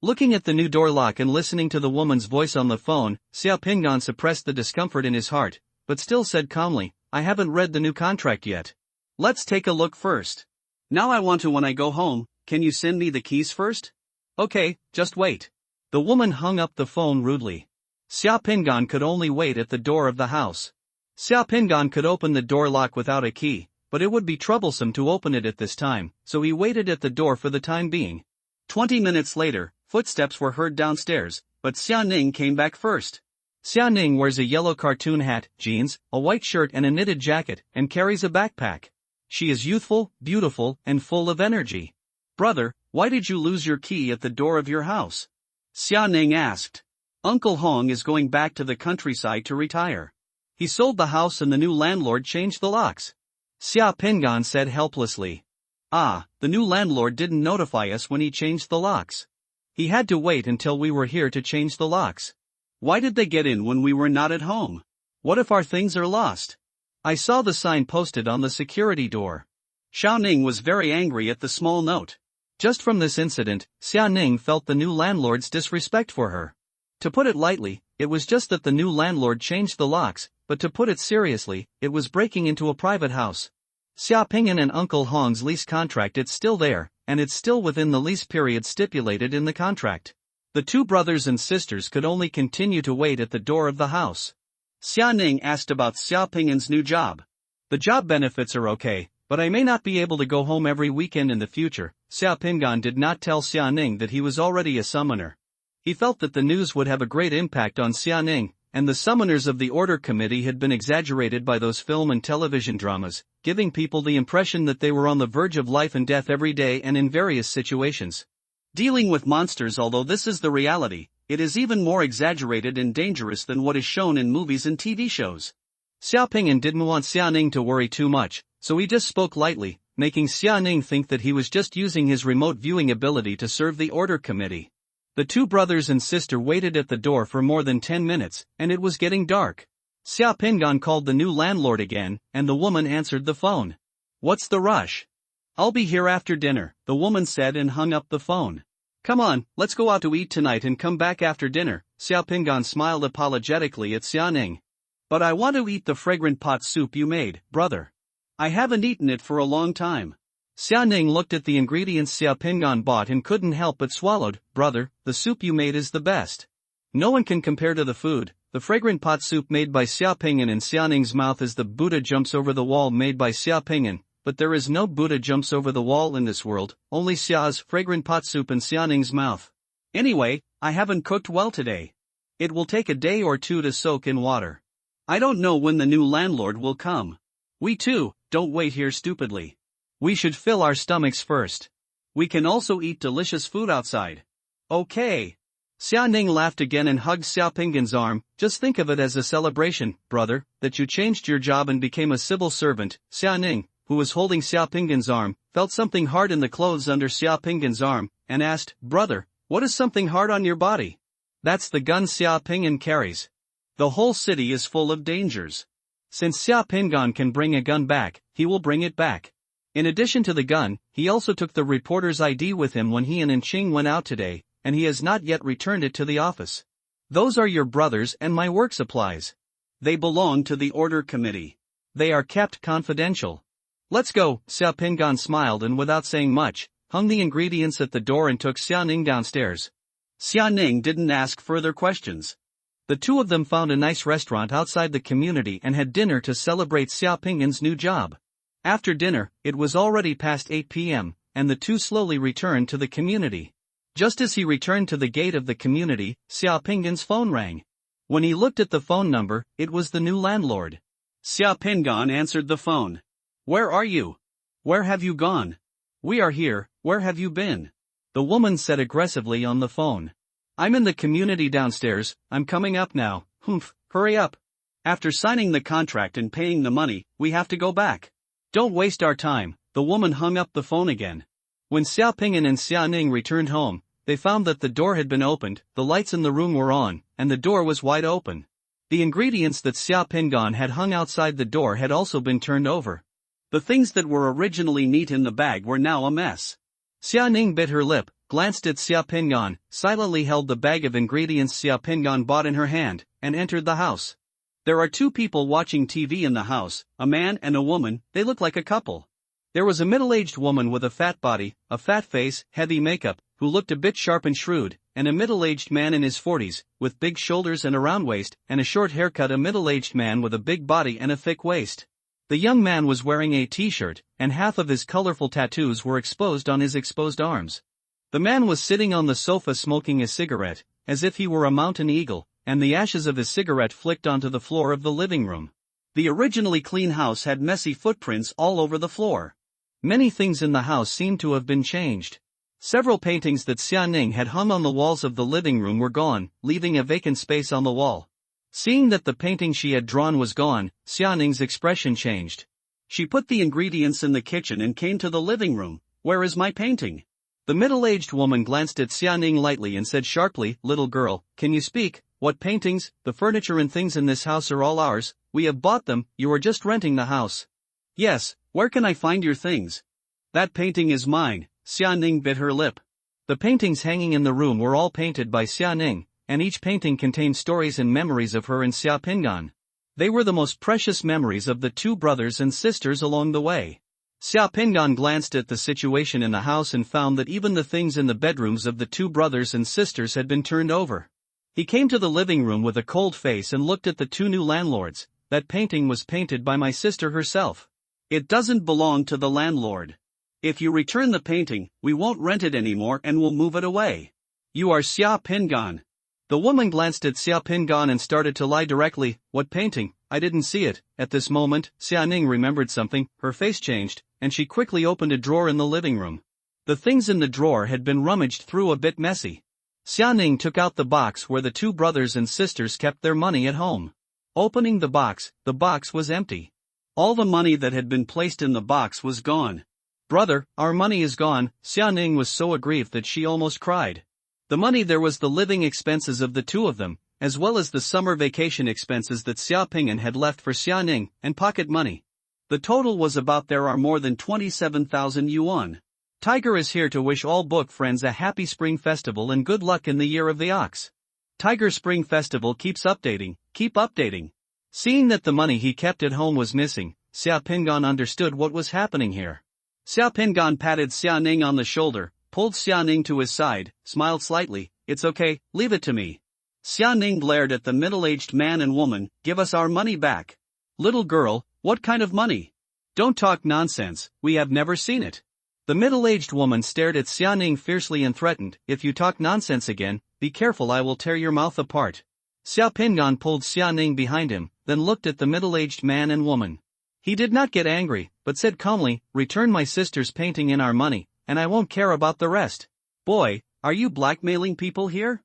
Looking at the new door lock and listening to the woman's voice on the phone, Xia Pingan suppressed the discomfort in his heart, but still said calmly, I haven't read the new contract yet. Let's take a look first. Now I want to when I go home. Can you send me the keys first? Okay, just wait. The woman hung up the phone rudely. Xia Pingan could only wait at the door of the house. Xia Pingan could open the door lock without a key, but it would be troublesome to open it at this time, so he waited at the door for the time being. 20 minutes later, footsteps were heard downstairs, but Xia Ning came back first. Xia Ning wears a yellow cartoon hat, jeans, a white shirt and a knitted jacket, and carries a backpack. She is youthful, beautiful, and full of energy. Brother, why did you lose your key at the door of your house? Xia Ning asked. Uncle Hong is going back to the countryside to retire. He sold the house and the new landlord changed the locks. Xia Pingan said helplessly. Ah, the new landlord didn't notify us when he changed the locks. He had to wait until we were here to change the locks. Why did they get in when we were not at home? What if our things are lost? I saw the sign posted on the security door. Xiao Ning was very angry at the small note. Just from this incident, Xia Ning felt the new landlord's disrespect for her. To put it lightly, it was just that the new landlord changed the locks, but to put it seriously, it was breaking into a private house. Xia Pingan and Uncle Hong's lease contract, it's still there, and it's still within the lease period stipulated in the contract. The two brothers and sisters could only continue to wait at the door of the house. Xia Ning asked about Xia Pingan's new job. The job benefits are okay, but I may not be able to go home every weekend in the future. Xia Pingan did not tell Xia Ning that he was already a summoner. He felt that the news would have a great impact on Xia Ning, and the summoners of the order committee had been exaggerated by those film and television dramas, giving people the impression that they were on the verge of life and death every day and in various situations. Dealing with monsters, although this is the reality, it is even more exaggerated and dangerous than what is shown in movies and TV shows. Xia Pingan didn't want Xia Ning to worry too much, so he just spoke lightly, making Xia Ning think that he was just using his remote viewing ability to serve the order committee. The two brothers and sister waited at the door for more than 10 minutes, and it was getting dark. Xia Pingan called the new landlord again, and the woman answered the phone. What's the rush? I'll be here after dinner, the woman said and hung up the phone. Come on, let's go out to eat tonight and come back after dinner. Xia Pingan smiled apologetically at Xia Ning. But I want to eat the fragrant pot soup you made, brother. I haven't eaten it for a long time. Xia Ning looked at the ingredients Xia Pingan bought and couldn't help but swallowed. Brother, the soup you made is the best. No one can compare to the food. The fragrant pot soup made by Xia Pingan in Xia Ning's mouth is the Buddha jumps over the wall made by Xia Pingan, but there is no Buddha jumps over the wall in this world, only Xia's fragrant pot soup in Xia Ning's mouth. Anyway, I haven't cooked well today. It will take a day or two to soak in water. I don't know when the new landlord will come. We too, don't wait here stupidly. We should fill our stomachs first. We can also eat delicious food outside. Okay. Xia Ning laughed again and hugged Xia Pingan's arm. Just think of it as a celebration, brother, that you changed your job and became a civil servant. Xia Ning, who was holding Xia Pingan's arm, felt something hard in the clothes under Xia Pingan's arm, and asked, Brother, what is something hard on your body? That's the gun Xia Pingan carries. The whole city is full of dangers. Since Xia Pingan can bring a gun back, he will bring it back. In addition to the gun, he also took the reporter's ID with him when he and Inqing went out today, and he has not yet returned it to the office. Those are your brothers and my work supplies. They belong to the order committee. They are kept confidential. Let's go. Xia Pingan smiled and without saying much, hung the ingredients at the door and took Xia Ning downstairs. Xia Ning didn't ask further questions. The two of them found a nice restaurant outside the community and had dinner to celebrate Xia Pingan's new job. After dinner, it was already past 8 p.m., and the two slowly returned to the community. Just as he returned to the gate of the community, Xia Pingan's phone rang. When he looked at the phone number, it was the new landlord. Xia Pingan answered the phone. Where are you? Where have you gone? We are here, where have you been? The woman said aggressively on the phone. I'm in the community downstairs, I'm coming up now. Humph, hurry up. After signing the contract and paying the money, we have to go back. Don't waste our time. The woman hung up the phone again. When Xia Pingan and Xia Ning returned home, they found that the door had been opened, the lights in the room were on, and the door was wide open. The ingredients that Xia Pingan had hung outside the door had also been turned over. The things that were originally neat in the bag were now a mess. Xia Ning bit her lip, glanced at Xia Pingan, silently held the bag of ingredients Xia Pingan bought in her hand, and entered the house. There are two people watching TV in the house, a man and a woman. They look like a couple. There was a middle-aged woman with a fat body, a fat face, heavy makeup, who looked a bit sharp and shrewd, and a middle-aged man in his 40s, with big shoulders and a round waist, and a short haircut. A middle-aged man with a big body and a thick waist. The young man was wearing a t-shirt, and half of his colorful tattoos were exposed on his exposed arms. The man was sitting on the sofa smoking a cigarette, as if he were a mountain eagle, and the ashes of his cigarette flicked onto the floor of the living room. The originally clean house had messy footprints all over the floor. Many things in the house seemed to have been changed. Several paintings that Xia Ning had hung on the walls of the living room were gone, leaving a vacant space on the wall. Seeing that the painting she had drawn was gone, Xia Ning's expression changed. She put the ingredients in the kitchen and came to the living room. Where is my painting? The middle-aged woman glanced at Xia Ning lightly and said sharply, Little girl, can you speak? What paintings? The furniture and things in this house are all ours. We have bought them, you are just renting the house. Yes, where can I find your things? That painting is mine. Xia Ning bit her lip. The paintings hanging in the room were all painted by Xia Ning, and each painting contained stories and memories of her and Xia Pingan. They were the most precious memories of the two brothers and sisters along the way. Xia Pingan glanced at the situation in the house and found that even the things in the bedrooms of the two brothers and sisters had been turned over. He came to the living room with a cold face and looked at the two new landlords. That painting was painted by my sister herself. It doesn't belong to the landlord. If you return the painting, we won't rent it anymore and we'll move it away. You are Xia Pingan. The woman glanced at Xia Pingan and started to lie directly. What painting? I didn't see it. At this moment, Xia Ning remembered something, her face changed, and she quickly opened a drawer in the living room. The things in the drawer had been rummaged through a bit messy. Xia Ning took out the box where the two brothers and sisters kept their money at home. Opening the box was empty. All the money that had been placed in the box was gone. Brother, our money is gone. Xia Ning was so aggrieved that she almost cried. The money there was the living expenses of the two of them, as well as the summer vacation expenses that Xia Pingan had left for Xia Ning, and pocket money. The total was about there are more than 27,000 yuan. Tiger is here to wish all book friends a happy Spring Festival and good luck in the Year of the Ox. Tiger Spring Festival keeps updating, keep updating. Seeing that the money he kept at home was missing, Xia Pingan understood what was happening here. Xia Pingan patted Xia Ning on the shoulder, pulled Xia Ning to his side, smiled slightly. It's okay, leave it to me. Xia Ning glared at the middle-aged man and woman. Give us our money back. Little girl, what kind of money? Don't talk nonsense, we have never seen it. The middle-aged woman stared at Xia Ning fiercely and threatened, if you talk nonsense again, be careful, I will tear your mouth apart. Xia Pingan pulled Xia Ning behind him, then looked at the middle-aged man and woman. He did not get angry, but said calmly, return my sister's painting and our money, and I won't care about the rest. Boy, are you blackmailing people here?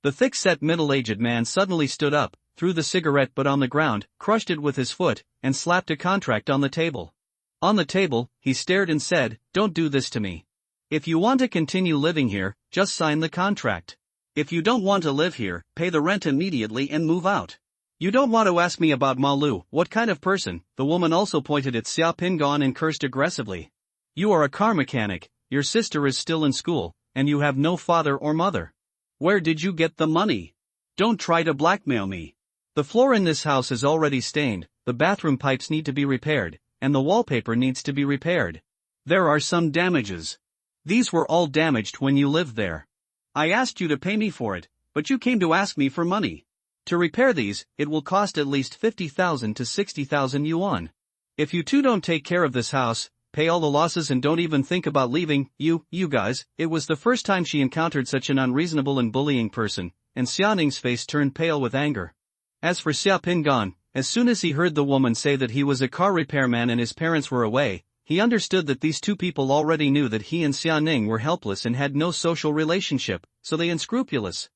The thick-set middle-aged man suddenly stood up, threw the cigarette butt on the ground, crushed it with his foot, and slapped a contract on the table. On the table, he stared and said, don't do this to me. If you want to continue living here, just sign the contract. If you don't want to live here, pay the rent immediately and move out. You don't want to ask me about Malu, what kind of person? The woman also pointed at Xia Pingan and cursed aggressively. You are a car mechanic, your sister is still in school, and you have no father or mother. Where did you get the money? Don't try to blackmail me. The floor in this house is already stained, the bathroom pipes need to be repaired, and the wallpaper needs to be repaired. There are some damages. These were all damaged when you lived there. I asked you to pay me for it, but you came to ask me for money. To repair these, it will cost at least 50,000 to 60,000 yuan. If you two don't take care of this house, pay all the losses and don't even think about leaving, you guys. It was the first time she encountered such an unreasonable and bullying person, and Xia Ning's face turned pale with anger. As for Xia Pingan, as soon as he heard the woman say that he was a car repairman and his parents were away, he understood that these two people already knew that he and Xia Ning were helpless and had no social relationship, so they unscrupulous.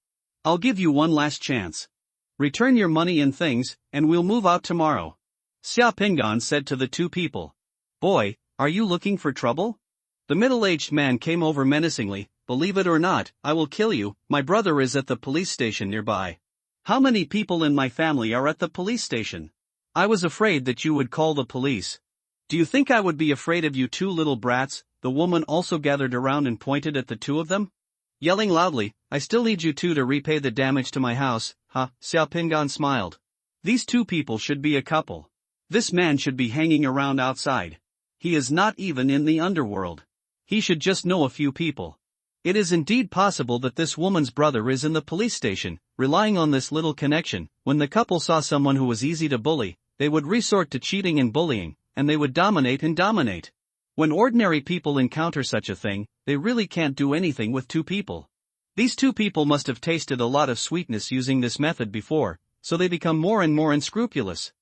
I'll give you one last chance. Return your money and things, and we'll move out tomorrow. Xia Pingan said to the two people. Boy, are you looking for trouble? The middle-aged man came over menacingly. Believe it or not, I will kill you, my brother is at the police station nearby. How many people in my family are at the police station? I was afraid that you would call the police. Do you think I would be afraid of you two little brats? The woman also gathered around and pointed at the two of them. Yelling loudly, I still need you two to repay the damage to my house. Ha, Xia Pingan smiled. These two people should be a couple. This man should be hanging around outside. He is not even in the underworld. He should just know a few people. It is indeed possible that this woman's brother is in the police station. Relying on this little connection, when the couple saw someone who was easy to bully, they would resort to cheating and bullying, and they would dominate and dominate. When ordinary people encounter such a thing, they really can't do anything with two people. These two people must have tasted a lot of sweetness using this method before, so they become more and more unscrupulous.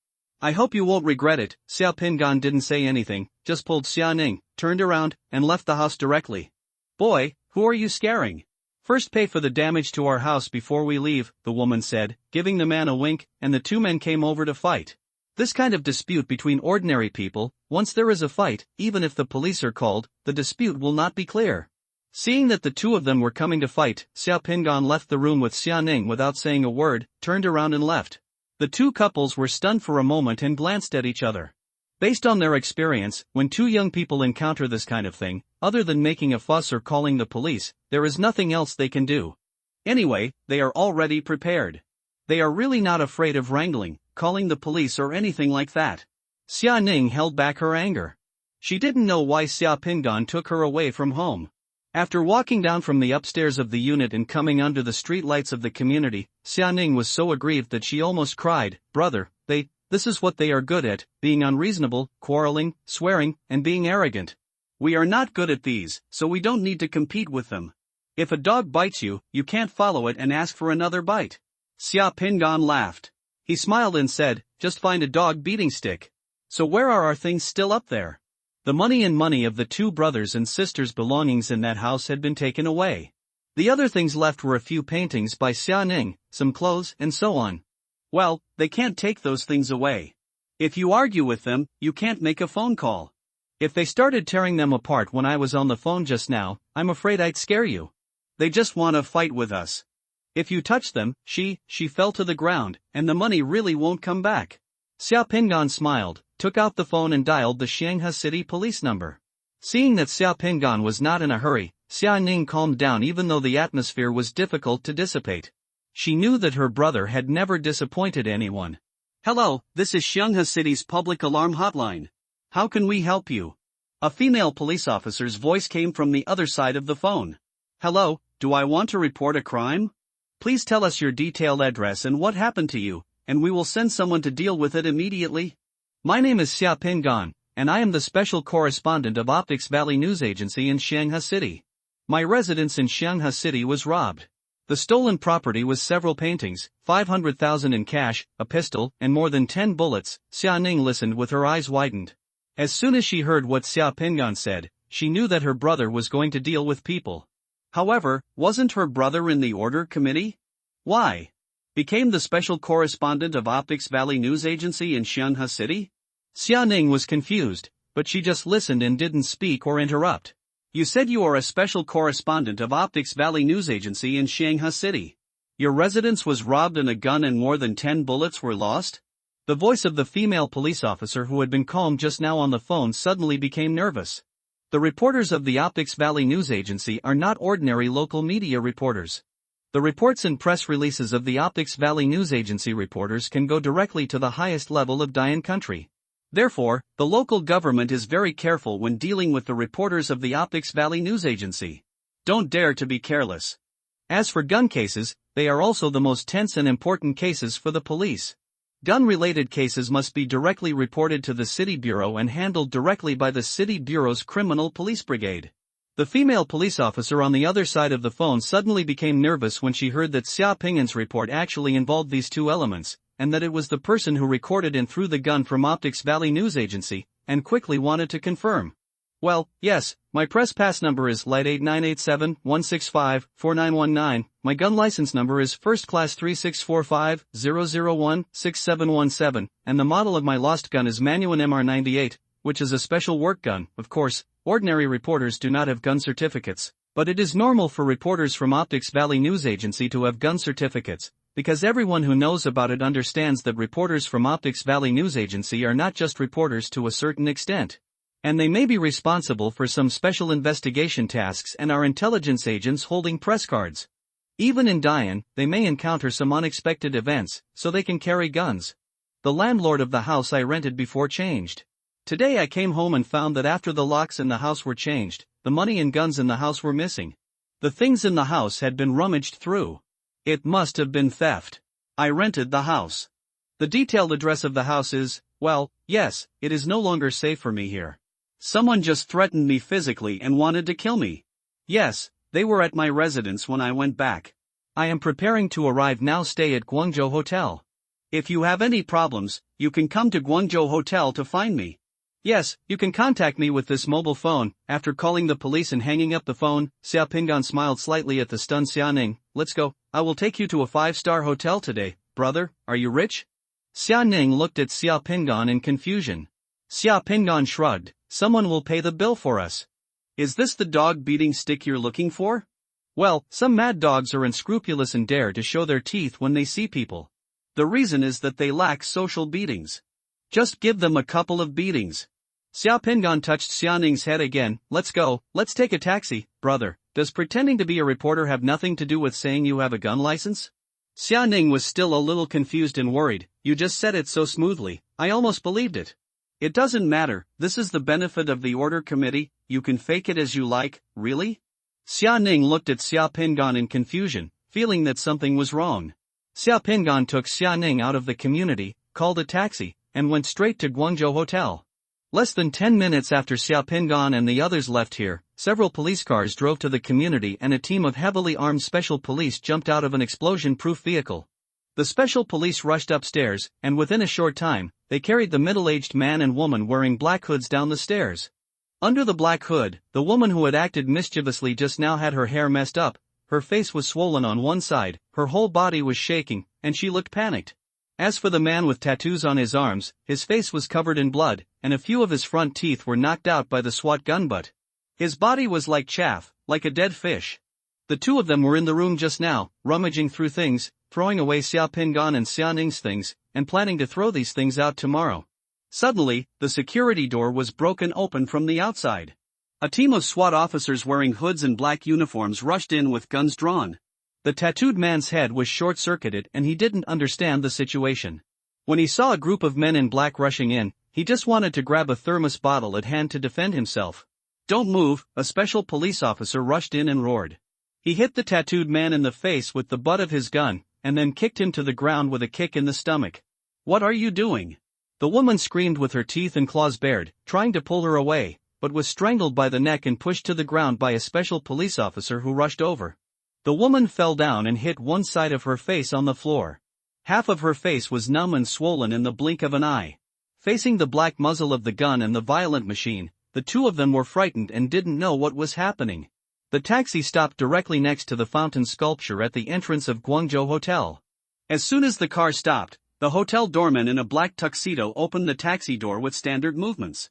I hope you won't regret it. Xia Pingan didn't say anything, just pulled Xia Ning, turned around, and left the house directly. Boy, who are you scaring? First pay for the damage to our house before we leave, the woman said, giving the man a wink, and the two men came over to fight. This kind of dispute between ordinary people, once there is a fight, even if the police are called, the dispute will not be clear. Seeing that the two of them were coming to fight, Xia Pingan left the room with Xia Ning without saying a word, turned around and left. The two couples were stunned for a moment and glanced at each other. Based on their experience, when two young people encounter this kind of thing, other than making a fuss or calling the police, there is nothing else they can do. Anyway, they are already prepared. They are really not afraid of wrangling, calling the police or anything like that. Xia Ning held back her anger. She didn't know why Xia Pingan took her away from home. After walking down from the upstairs of the unit and coming under the street lights of the community, Xia Ning was so aggrieved that she almost cried. Brother, this is what they are good at, being unreasonable, quarreling, swearing, and being arrogant. We are not good at these, so we don't need to compete with them. If a dog bites you, you can't follow it and ask for another bite. Xia Pingan laughed. He smiled and said, just find a dog beating stick. So where are our things still up there? The money of the two brothers and sisters' belongings in that house had been taken away. The other things left were a few paintings by Xia Ning, some clothes, and so on. Well, they can't take those things away. If you argue with them, you can't make a phone call. If they started tearing them apart when I was on the phone just now, I'm afraid I'd scare you. They just want to fight with us. If you touch them, she fell to the ground, and the money really won't come back. Xia Pingan smiled, took out the phone and dialed the Shanghai City police number. Seeing that Xia Pingan was not in a hurry, Xia Ning calmed down even though the atmosphere was difficult to dissipate. She knew that her brother had never disappointed anyone. Hello, this is Shanghai City's public alarm hotline. How can we help you? A female police officer's voice came from the other side of the phone. Hello, do I want to report a crime? Please tell us your detailed address and what happened to you, and we will send someone to deal with it immediately. My name is Xia Pingan, and I am the special correspondent of Optics Valley News Agency in Xianghe City. My residence in Xianghe City was robbed. The stolen property was several paintings, 500,000 in cash, a pistol, and more than 10 bullets. Xia Ning listened with her eyes widened. As soon as she heard what Xia Pingan said, she knew that her brother was going to deal with people. However, wasn't her brother in the order committee? Why? Became the special correspondent of Optics Valley News Agency in Xianghe City? Xia Ning was confused, but she just listened and didn't speak or interrupt. You said you are a special correspondent of Optics Valley News Agency in Xianghe City. Your residence was robbed and a gun and more than 10 bullets were lost? The voice of the female police officer who had been calm just now on the phone suddenly became nervous. The reporters of the Optics Valley News Agency are not ordinary local media reporters. The reports and press releases of the Optics Valley News Agency reporters can go directly to the highest level of Dian country. Therefore, the local government is very careful when dealing with the reporters of the Optics Valley News Agency. Don't dare to be careless. As for gun cases, they are also the most tense and important cases for the police. Gun-related cases must be directly reported to the City Bureau and handled directly by the City Bureau's Criminal Police Brigade. The female police officer on the other side of the phone suddenly became nervous when she heard that Xia Pingan's report actually involved these two elements, and that it was the person who recorded and threw the gun from Optics Valley News Agency, and quickly wanted to confirm. Well, yes, my press pass number is Light 8987-165-4919, my gun license number is First Class 3645-001-6717, and the model of my lost gun is Manuan MR98, which is a special work gun. Of course, ordinary reporters do not have gun certificates, but it is normal for reporters from Optics Valley News Agency to have gun certificates, because everyone who knows about it understands that reporters from Optics Valley News Agency are not just reporters to a certain extent. And they may be responsible for some special investigation tasks and are intelligence agents holding press cards. Even in Dian, they may encounter some unexpected events, so they can carry guns. The landlord of the house I rented before changed. Today I came home and found that after the locks in the house were changed, the money and guns in the house were missing. The things in the house had been rummaged through. It must have been theft. I rented the house. The detailed address of the house is, well, yes, it is no longer safe for me here. Someone just threatened me physically and wanted to kill me. Yes, they were at my residence when I went back. I am preparing to arrive now. Stay at Guangzhou Hotel. If you have any problems, you can come to Guangzhou Hotel to find me. Yes, you can contact me with this mobile phone. After calling the police and hanging up the phone, Xia Pingan smiled slightly at the stunned Xia Ning. Let's go. I will take you to a 5-star hotel today. Brother, are you rich? Xia Ning looked at Xia Pingan in confusion. Xia Pingan shrugged. Someone will pay the bill for us. Is this the dog-beating stick you're looking for? Well, some mad dogs are unscrupulous and dare to show their teeth when they see people. The reason is that they lack social beatings. Just give them a couple of beatings. Xia Pingan touched Xia Ning's head again. Let's go, let's take a taxi. Brother, does pretending to be a reporter have nothing to do with saying you have a gun license? Xia Ning was still a little confused and worried. You just said it so smoothly, I almost believed it. It doesn't matter, this is the benefit of the order committee, you can fake it as you like. Really? Xia Ning looked at Xia Pingan in confusion, feeling that something was wrong. Xia Pingan took Xia Ning out of the community, called a taxi, and went straight to Guangzhou Hotel. Less than 10 minutes after Xia Pingan and the others left here, several police cars drove to the community and a team of heavily armed special police jumped out of an explosion-proof vehicle. The special police rushed upstairs, and within a short time, they carried the middle-aged man and woman wearing black hoods down the stairs. Under the black hood, the woman who had acted mischievously just now had her hair messed up, her face was swollen on one side, her whole body was shaking, and she looked panicked. As for the man with tattoos on his arms, his face was covered in blood, and a few of his front teeth were knocked out by the SWAT gun butt. His body was like chaff, like a dead fish. The two of them were in the room just now, rummaging through things, throwing away Xia Pingan and Xia Ning's things, and planning to throw these things out tomorrow. Suddenly, the security door was broken open from the outside. A team of SWAT officers wearing hoods and black uniforms rushed in with guns drawn. The tattooed man's head was short-circuited and he didn't understand the situation. When he saw a group of men in black rushing in, he He just wanted to grab a thermos bottle at hand to defend himself. "Don't move," a special police officer rushed in and roared. He hit the tattooed man in the face with the butt of his gun, and then kicked him to the ground with a kick in the stomach. "What are you doing?" The woman screamed with her teeth and claws bared, trying to pull her away, but was strangled by the neck and pushed to the ground by a special police officer who rushed over. The woman fell down and hit one side of her face on the floor. Half of her face was numb and swollen in the blink of an eye. Facing the black muzzle of the gun and the violent machine, the two of them were frightened and didn't know what was happening. The taxi stopped directly next to the fountain sculpture at the entrance of Guangzhou Hotel. As soon as the car stopped, the hotel doorman in a black tuxedo opened the taxi door with standard movements.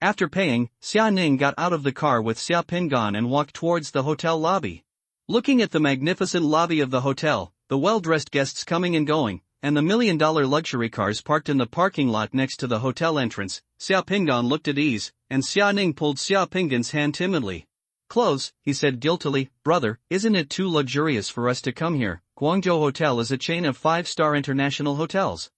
After paying, Xia Ning got out of the car with Xia Pingan and walked towards the hotel lobby. Looking at the magnificent lobby of the hotel, the well-dressed guests coming and going, and the million-dollar luxury cars parked in the parking lot next to the hotel entrance, Xia Pingan looked at ease, and Xia Ning pulled Xia Pingan's hand timidly. "Close," he said guiltily. "Brother, isn't it too luxurious for us to come here? Guangzhou Hotel is a chain of 5-star international hotels.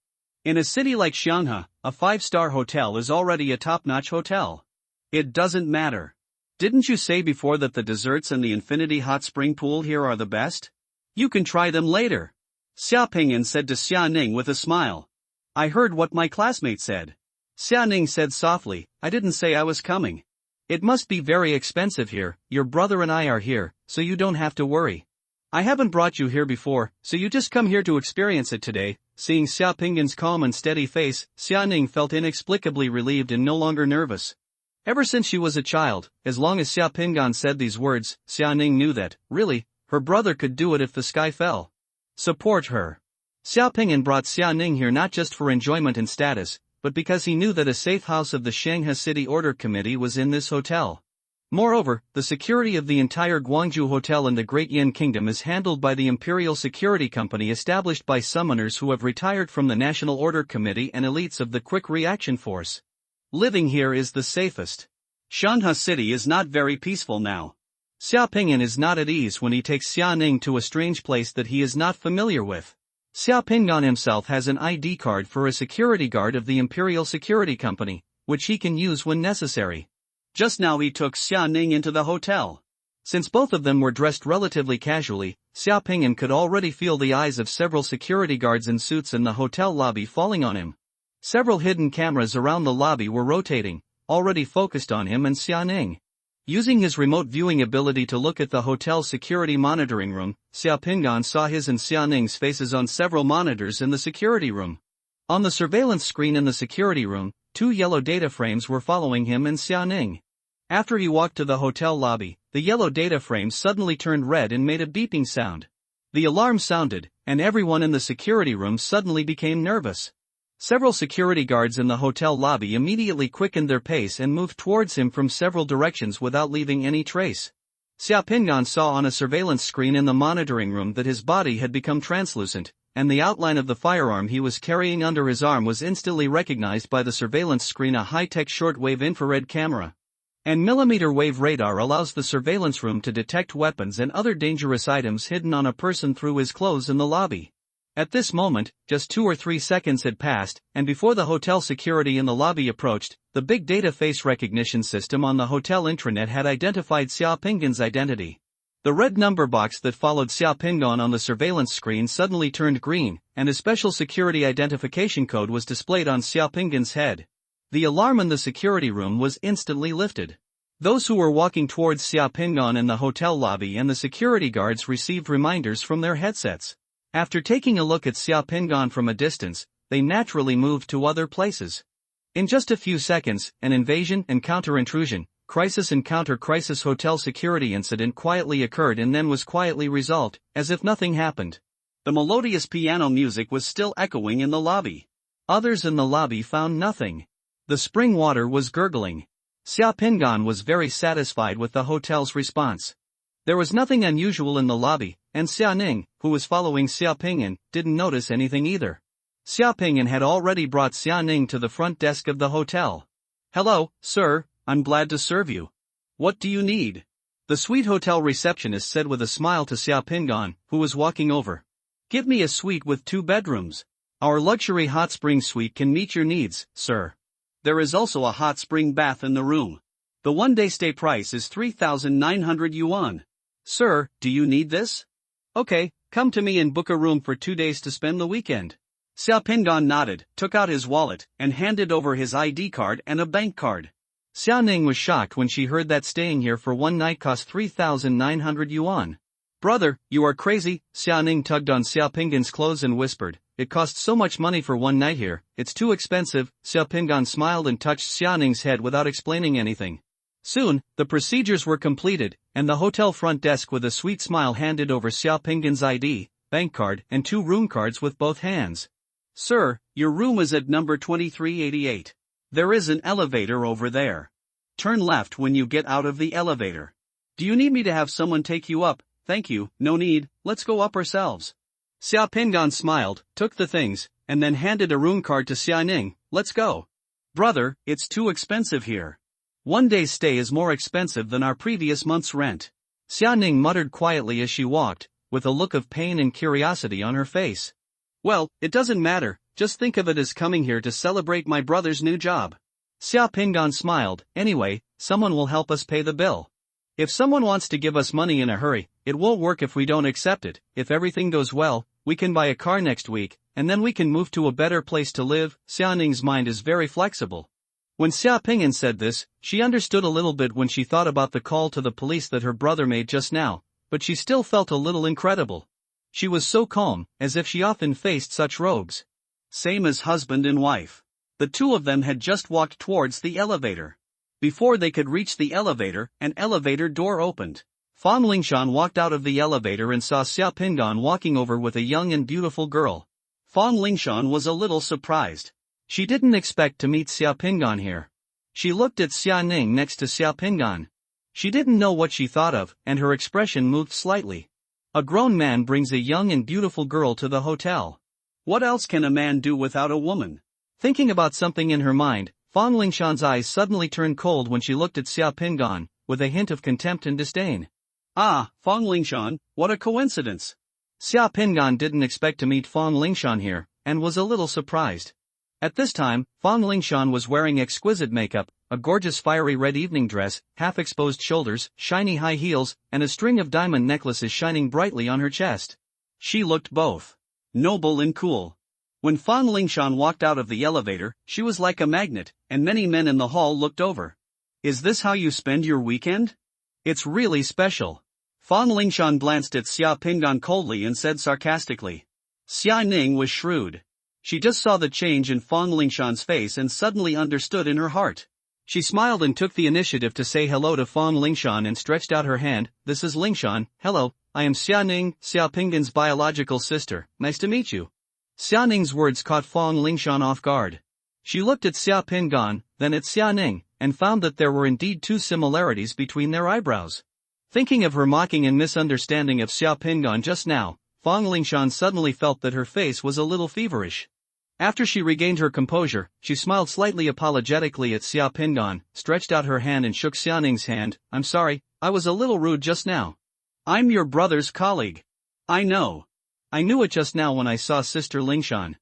In a city like Shanghai, a 5-star hotel is already a top-notch hotel. It doesn't matter. Didn't you say before that the desserts and the infinity hot spring pool here are the best? You can try them later." Xia Pingan said to Xia Ning with a smile. "I heard what my classmate said." Xia Ning said softly, "I didn't say I was coming. It must be very expensive here. Your brother and I are here, so you don't have to worry. I haven't brought you here before, so you just come here to experience it today." Seeing Xia Pingan's calm and steady face, Xia Ning felt inexplicably relieved and no longer nervous. Ever since she was a child, as long as Xia Pingan said these words, Xia Ning knew that, really, her brother could do it if the sky fell. Support her. Xia Pingan brought Xia Ning here not just for enjoyment and status, but because he knew that a safe house of the Shanghai City Order Committee was in this hotel. Moreover, the security of the entire Guangzhou Hotel in the Great Yin Kingdom is handled by the Imperial Security Company established by summoners who have retired from the National Order Committee and elites of the Quick Reaction Force. Living here is the safest. Shanghai City is not very peaceful now. Xia Pingan is not at ease when he takes Xia Ning to a strange place that he is not familiar with. Xia Pingan himself has an ID card for a security guard of the Imperial Security Company, which he can use when necessary. Just now he took Xia Ning into the hotel. Since both of them were dressed relatively casually, Xia Pingan could already feel the eyes of several security guards in suits in the hotel lobby falling on him. Several hidden cameras around the lobby were rotating, already focused on him and Xia Ning. Using his remote viewing ability to look at the hotel's security monitoring room, Xia Pingan saw his and Xia Ning's faces on several monitors in the security room. On the surveillance screen in the security room, 2 yellow data frames were following him and Xia Ning. After he walked to the hotel lobby, the yellow data frames suddenly turned red and made a beeping sound. The alarm sounded, and everyone in the security room suddenly became nervous. Several security guards in the hotel lobby immediately quickened their pace and moved towards him from several directions without leaving any trace. Xia Pingan saw on a surveillance screen in the monitoring room that his body had become translucent, and the outline of the firearm he was carrying under his arm was instantly recognized by the surveillance screen, a high-tech short-wave infrared camera. And millimeter-wave radar allows the surveillance room to detect weapons and other dangerous items hidden on a person through his clothes in the lobby. At this moment, just 2 or 3 seconds had passed, and before the hotel security in the lobby approached, the big data face recognition system on the hotel intranet had identified Xia Pingan's identity. The red number box that followed Xia Pingan on the surveillance screen suddenly turned green, and a special security identification code was displayed on Xia Pingan's head. The alarm in the security room was instantly lifted. Those who were walking towards Xia Pingan in the hotel lobby and the security guards received reminders from their headsets. After taking a look at Xia Pingan from a distance, they naturally moved to other places. In just a few seconds, an invasion and counter-intrusion, crisis and counter-crisis hotel security incident quietly occurred and then was quietly resolved, as if nothing happened. The melodious piano music was still echoing in the lobby. Others in the lobby found nothing. The spring water was gurgling. Xia Pingan was very satisfied with the hotel's response. There was nothing unusual in the lobby, and Xia Ning, who was following Xia Pingan, didn't notice anything either. Xia Pingan had already brought Xia Ning to the front desk of the hotel. "Hello, sir, I'm glad to serve you. What do you need?" The sweet hotel receptionist said with a smile to Xia Pingan, who was walking over. "Give me a suite with 2 bedrooms. Our luxury hot spring suite can meet your needs, sir." There is also a hot spring bath in the room. The one-day stay price is 3,900 yuan. Sir, do you need this? Okay, come to me and book a room for 2 days to spend the weekend. Xia Pingan nodded, took out his wallet, and handed over his ID card and a bank card. Xia Ning was shocked when she heard that staying here for one night cost 3,900 yuan. Brother, you are crazy. Xia Ning tugged on Xia Pingan's clothes and whispered, it costs so much money for one night here, it's too expensive. Xia Pingan smiled and touched Xia Ning's head without explaining anything. Soon, the procedures were completed, and the hotel front desk with a sweet smile handed over Xia Pingan's ID, bank card, and 2 room cards with both hands. Sir, your room is at number 2388. There is an elevator over there. Turn left when you get out of the elevator. Do you need me to have someone take you up? Thank you, no need, let's go up ourselves. Xia Pingan smiled, took the things, and then handed a room card to Xia Ning. Let's go. Brother, it's too expensive here. One day's stay is more expensive than our previous month's rent. Xia Ning muttered quietly as she walked, with a look of pain and curiosity on her face. Well, it doesn't matter, just think of it as coming here to celebrate my brother's new job. Xia Pingan smiled, anyway, someone will help us pay the bill. If someone wants to give us money in a hurry, it won't work if we don't accept it. If everything goes well, we can buy a car next week, and then we can move to a better place to live. Xia Ning's mind is very flexible. When Xia Pingan said this, she understood a little bit when she thought about the call to the police that her brother made just now, but she still felt a little incredible. She was so calm, as if she often faced such rogues. Same as husband and wife. The two of them had just walked towards the elevator. Before they could reach the elevator, an elevator door opened. Fang Lingshan walked out of the elevator and saw Xia Pingan walking over with a young and beautiful girl. Fang Lingshan was a little surprised. She didn't expect to meet Xia Pingan here. She looked at Xia Ning next to Xia Pingan. She didn't know what she thought of, and her expression moved slightly. A grown man brings a young and beautiful girl to the hotel. What else can a man do without a woman? Thinking about something in her mind, Fang Lingshan's eyes suddenly turned cold when she looked at Xia Pingan, with a hint of contempt and disdain. Ah, Fang Lingshan, what a coincidence. Xia Pingan didn't expect to meet Fang Lingshan here, and was a little surprised. At this time, Fang Lingshan was wearing exquisite makeup, a gorgeous fiery red evening dress, half-exposed shoulders, shiny high heels, and a string of diamond necklaces shining brightly on her chest. She looked both noble and cool. When Fang Lingshan walked out of the elevator, she was like a magnet, and many men in the hall looked over. Is this how you spend your weekend? It's really special. Fang Lingshan glanced at Xia Pingan coldly and said sarcastically. Xia Ning was shrewd. She just saw the change in Fang Lingshan's face and suddenly understood in her heart. She smiled and took the initiative to say hello to Fang Lingshan and stretched out her hand. This is Lingshan. Hello, I am Xia Ning, Xia Pingan's biological sister. Nice to meet you. Xia Ning's words caught Fang Lingshan off guard. She looked at Xia Pingan, then at Xia Ning, and found that there were indeed 2 similarities between their eyebrows. Thinking of her mocking and misunderstanding of Xia Pingan just now, Fang Lingshan suddenly felt that her face was a little feverish. After she regained her composure, she smiled slightly apologetically at Xia Pingan, stretched out her hand and shook Xia Ning's hand. I'm sorry, I was a little rude just now. I'm your brother's colleague. I know. I knew it just now when I saw Sister Lingshan.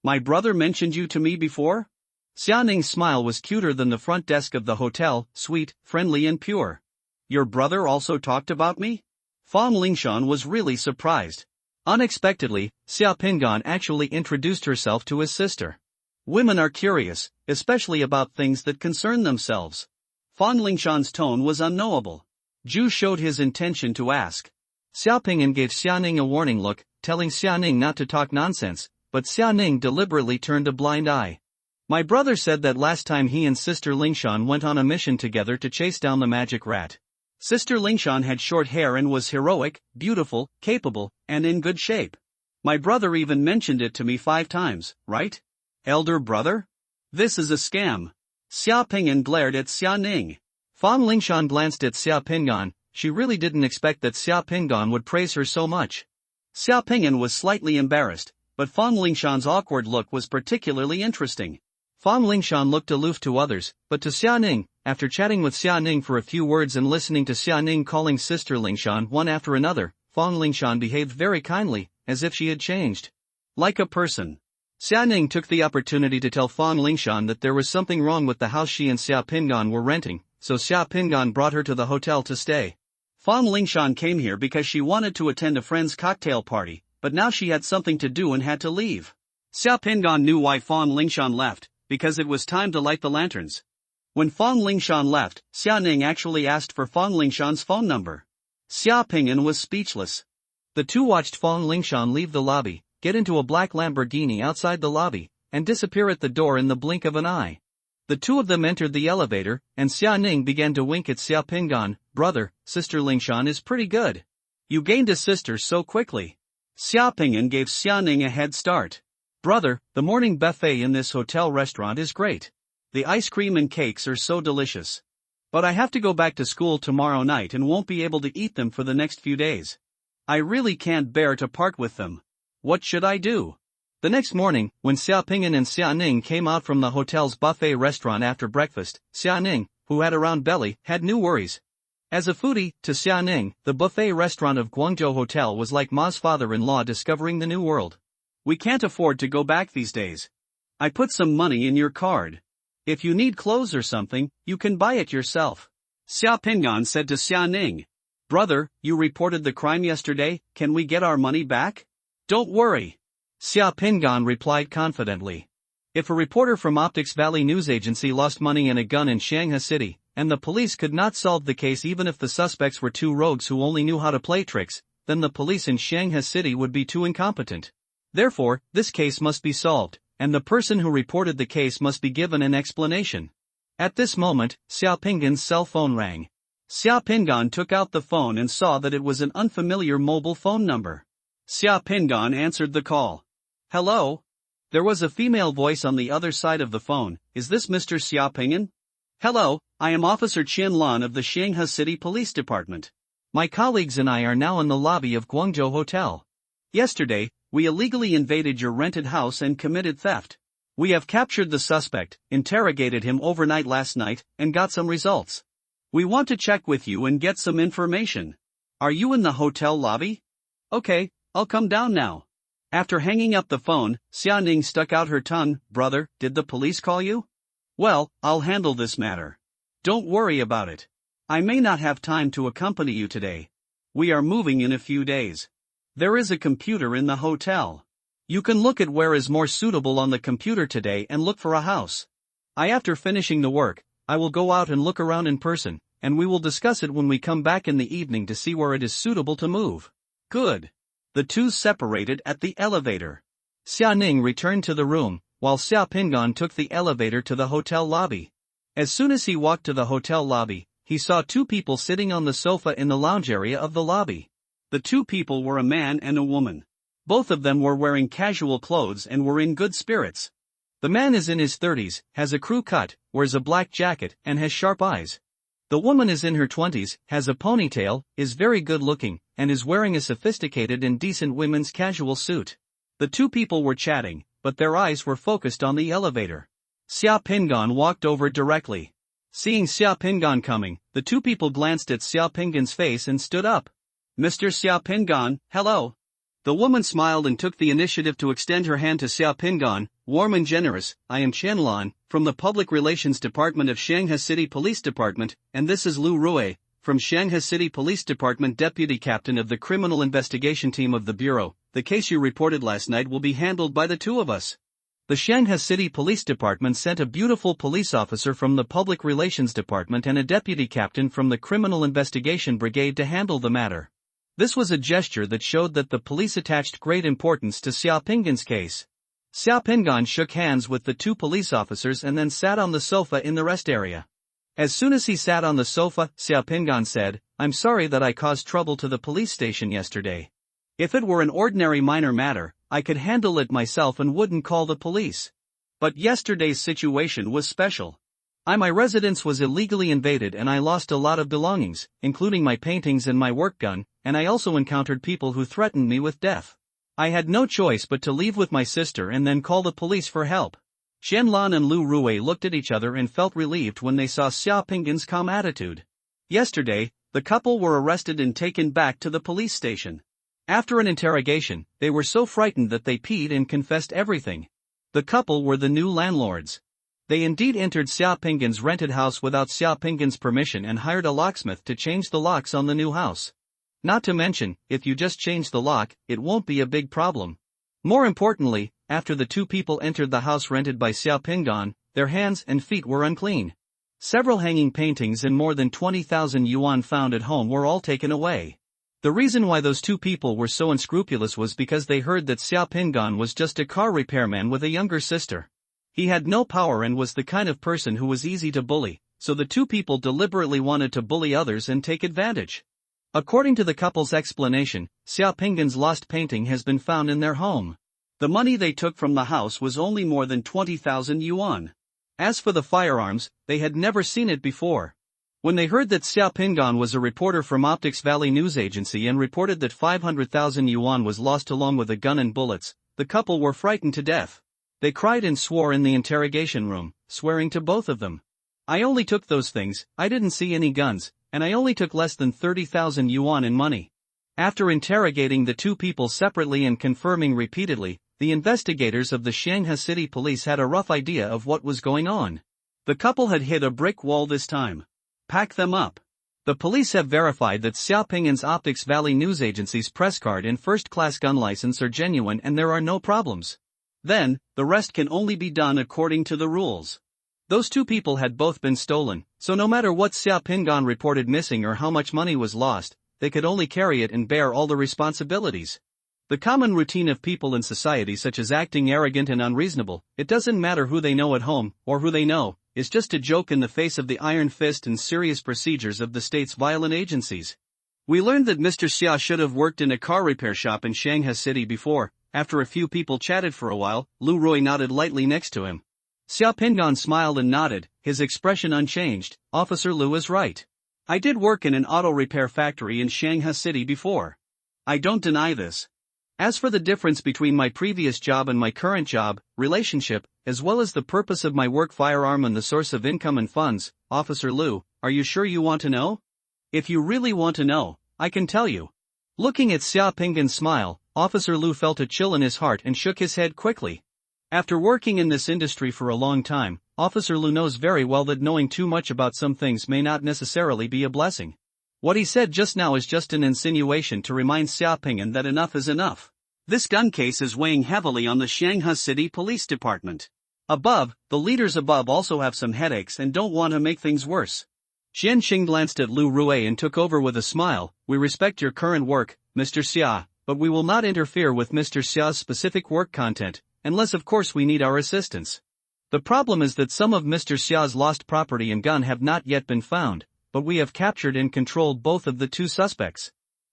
My brother mentioned you to me before? Xia Ning's smile was cuter than the front desk of the hotel, sweet, friendly and pure. Your brother also talked about me? Fang Lingshan was really surprised. Unexpectedly, Xia Pingan actually introduced herself to his sister. Women are curious, especially about things that concern themselves. Fang Lingshan's tone was unknowable. Zhu showed his intention to ask. Xia Pingan gave Xia Ning a warning look, telling Xia Ning not to talk nonsense, but Xia Ning deliberately turned a blind eye. My brother said that last time he and Sister Lingshan went on a mission together to chase down the magic rat. Sister Lingshan had short hair and was heroic, beautiful, capable, and in good shape. My brother even mentioned it to me 5 times, right? Elder brother? This is a scam. Xia Pingan glared at Xia Ning. Fang Lingshan glanced at Xia Pingan. She really didn't expect that Xia Pingan would praise her so much. Xia Pingan was slightly embarrassed, but Fang Lingshan's awkward look was particularly interesting. Fang Lingshan looked aloof to others, but to Xia Ning, after chatting with Xia Ning for a few words and listening to Xia Ning calling Sister Lingshan one after another, Fang Lingshan behaved very kindly, as if she had changed. Like a person. Xiaoning took the opportunity to tell Fang Lingshan that there was something wrong with the house she and Xia Pingan were renting, so Xia Pingan brought her to the hotel to stay. Fang Lingshan came here because she wanted to attend a friend's cocktail party, but now she had something to do and had to leave. Xia Pingan knew why Fang Lingshan left, because it was time to light the lanterns. When Fang Lingshan left, Xiaoning actually asked for Fang Lingshan's phone number. Xia Pingan was speechless. The two watched Fang Lingshan leave the lobby, get into a black Lamborghini outside the lobby, and disappear at the door in the blink of an eye. The two of them entered the elevator, and Xiaoning began to wink at Xia Pingan. Brother, Sister Lingshan is pretty good. You gained a sister so quickly. Xia Pingan gave Xiaoning a head start. Brother, the morning buffet in this hotel restaurant is great. The ice cream and cakes are so delicious. But I have to go back to school tomorrow night and won't be able to eat them for the next few days. I really can't bear to part with them. What should I do? The next morning, when Xia Pingan and Xiaoning came out from the hotel's buffet restaurant after breakfast, Xiaoning, who had a round belly, had new worries. As a foodie, to Xiaoning, the buffet restaurant of Guangzhou Hotel was like Ma's father-in-law discovering the new world. We can't afford to go back these days. I put some money in your card. If you need clothes or something, you can buy it yourself. Xia Pingan said to Xiaoning. Brother, you reported the crime yesterday, can we get our money back? Don't worry. Xia Pingan replied confidently. If a reporter from Optics Valley News Agency lost money and a gun in Shanghai City, and the police could not solve the case even if the suspects were two rogues who only knew how to play tricks, then the police in Shanghai City would be too incompetent. Therefore, this case must be solved, and the person who reported the case must be given an explanation. At this moment, Xia Pingan's cell phone rang. Xia Pingan took out the phone and saw that it was an unfamiliar mobile phone number. Xia Pingan answered the call. Hello? There was a female voice on the other side of the phone. Is this Mr. Xia Pingan? Hello, I am Officer Qian Lan of the Shanghai City Police Department. My colleagues and I are now in the lobby of Guangzhou Hotel. Yesterday, we illegally invaded your rented house and committed theft. We have captured the suspect, interrogated him overnight last night, and got some results. We want to check with you and get some information. Are you in the hotel lobby? Okay, I'll come down now. After hanging up the phone, Xiaoning stuck out her tongue. Brother, did the police call you? Well, I'll handle this matter. Don't worry about it. I may not have time to accompany you today. We are moving in a few days. There is a computer in the hotel. You can look at where is more suitable on the computer today and look for a house. After finishing the work, I will go out and look around in person, and we will discuss it when we come back in the evening to see where it is suitable to move. Good. The two separated at the elevator. Xiaoning returned to the room, while Xia Pingan took the elevator to the hotel lobby. As soon as he walked to the hotel lobby, he saw two people sitting on the sofa in the lounge area of the lobby. The two people were a man and a woman. Both of them were wearing casual clothes and were in good spirits. The man is in his 30s, has a crew cut, wears a black jacket, and has sharp eyes. The woman is in her 20s, has a ponytail, is very good looking, and is wearing a sophisticated and decent women's casual suit. The two people were chatting, but their eyes were focused on the elevator. Xia Pingan walked over directly. Seeing Xia Pingan coming, the two people glanced at Xia Pingan's face and stood up. Mr. Xia Pingan, hello. The woman smiled and took the initiative to extend her hand to Xia Pingan. Warm and generous, I am Qian Lan, from the Public Relations Department of Shanghai City Police Department, and this is Lu Rui, from Shanghai City Police Department, Deputy Captain of the Criminal Investigation Team of the Bureau. The case you reported last night will be handled by the two of us. The Shanghai City Police Department sent a beautiful police officer from the Public Relations Department and a deputy captain from the Criminal Investigation Brigade to handle the matter. This was a gesture that showed that the police attached great importance to Xia Pingan's case. Xia Pingan shook hands with the two police officers and then sat on the sofa in the rest area. As soon as he sat on the sofa, Xia Pingan said, I'm sorry that I caused trouble to the police station yesterday. If it were an ordinary minor matter, I could handle it myself and wouldn't call the police. But yesterday's situation was special. My residence was illegally invaded and I lost a lot of belongings, including my paintings and my work gun, and I also encountered people who threatened me with death. I had no choice but to leave with my sister and then call the police for help. Qian Lan and Lu Rui looked at each other and felt relieved when they saw Xia Pingan's calm attitude. Yesterday, the couple were arrested and taken back to the police station. After an interrogation, they were so frightened that they peed and confessed everything. The couple were the new landlords. They indeed entered Xia Pinggan's rented house without Xia Pinggan's permission and hired a locksmith to change the locks on the new house. Not to mention, if you just change the lock, it won't be a big problem. More importantly, after the two people entered the house rented by Xia Pinggan, their hands and feet were unclean. Several hanging paintings and more than 20,000 yuan found at home were all taken away. The reason why those two people were so unscrupulous was because they heard that Xia Pinggan was just a car repairman with a younger sister. He had no power and was the kind of person who was easy to bully, so the two people deliberately wanted to bully others and take advantage. According to the couple's explanation, Xia Pinggan's lost painting has been found in their home. The money they took from the house was only more than 20,000 yuan. As for the firearms, they had never seen it before. When they heard that Xia Pinggan was a reporter from Optics Valley News Agency and reported that 500,000 yuan was lost along with a gun and bullets, the couple were frightened to death. They cried and swore in the interrogation room, swearing to both of them. "I only took those things, I didn't see any guns, and I only took less than 30,000 yuan in money." After interrogating the two people separately and confirming repeatedly, the investigators of the Shanghai City Police had a rough idea of what was going on. The couple had hit a brick wall this time. Pack them up. The police have verified that Xia Pinggan's Optics Valley News Agency's press card and first-class gun license are genuine and there are no problems. Then, the rest can only be done according to the rules. Those two people had both been stolen, so no matter what Xia Pinggan reported missing or how much money was lost, they could only carry it and bear all the responsibilities. The common routine of people in society, such as acting arrogant and unreasonable, it doesn't matter who they know at home, or who they know, is just a joke in the face of the iron fist and serious procedures of the state's violent agencies. We learned that Mr. Xia should have worked in a car repair shop in Shanghai City before. After a few people chatted for a while, Lu Rui nodded lightly next to him. Xia Pinggan smiled and nodded, his expression unchanged. "Officer Lu is right. I did work in an auto repair factory in Shanghai City before. I don't deny this. As for the difference between my previous job and my current job, relationship, as well as the purpose of my work, firearm and the source of income and funds, Officer Lu, are you sure you want to know? If you really want to know, I can tell you." Looking at Xia Pinggan's smile, Officer Lu felt a chill in his heart and shook his head quickly. After working in this industry for a long time, Officer Lu knows very well that knowing too much about some things may not necessarily be a blessing. What he said just now is just an insinuation to remind Xia Pinggan that enough is enough. This gun case is weighing heavily on the Shanghai City Police Department. The leaders above also have some headaches and don't want to make things worse. Xian Xing glanced at Lu Rui and took over with a smile. "We respect your current work, Mr. Xia, but we will not interfere with Mr. Xia's specific work content, unless of course we need our assistance. The problem is that some of Mr. Xia's lost property and gun have not yet been found, but we have captured and controlled both of the two suspects.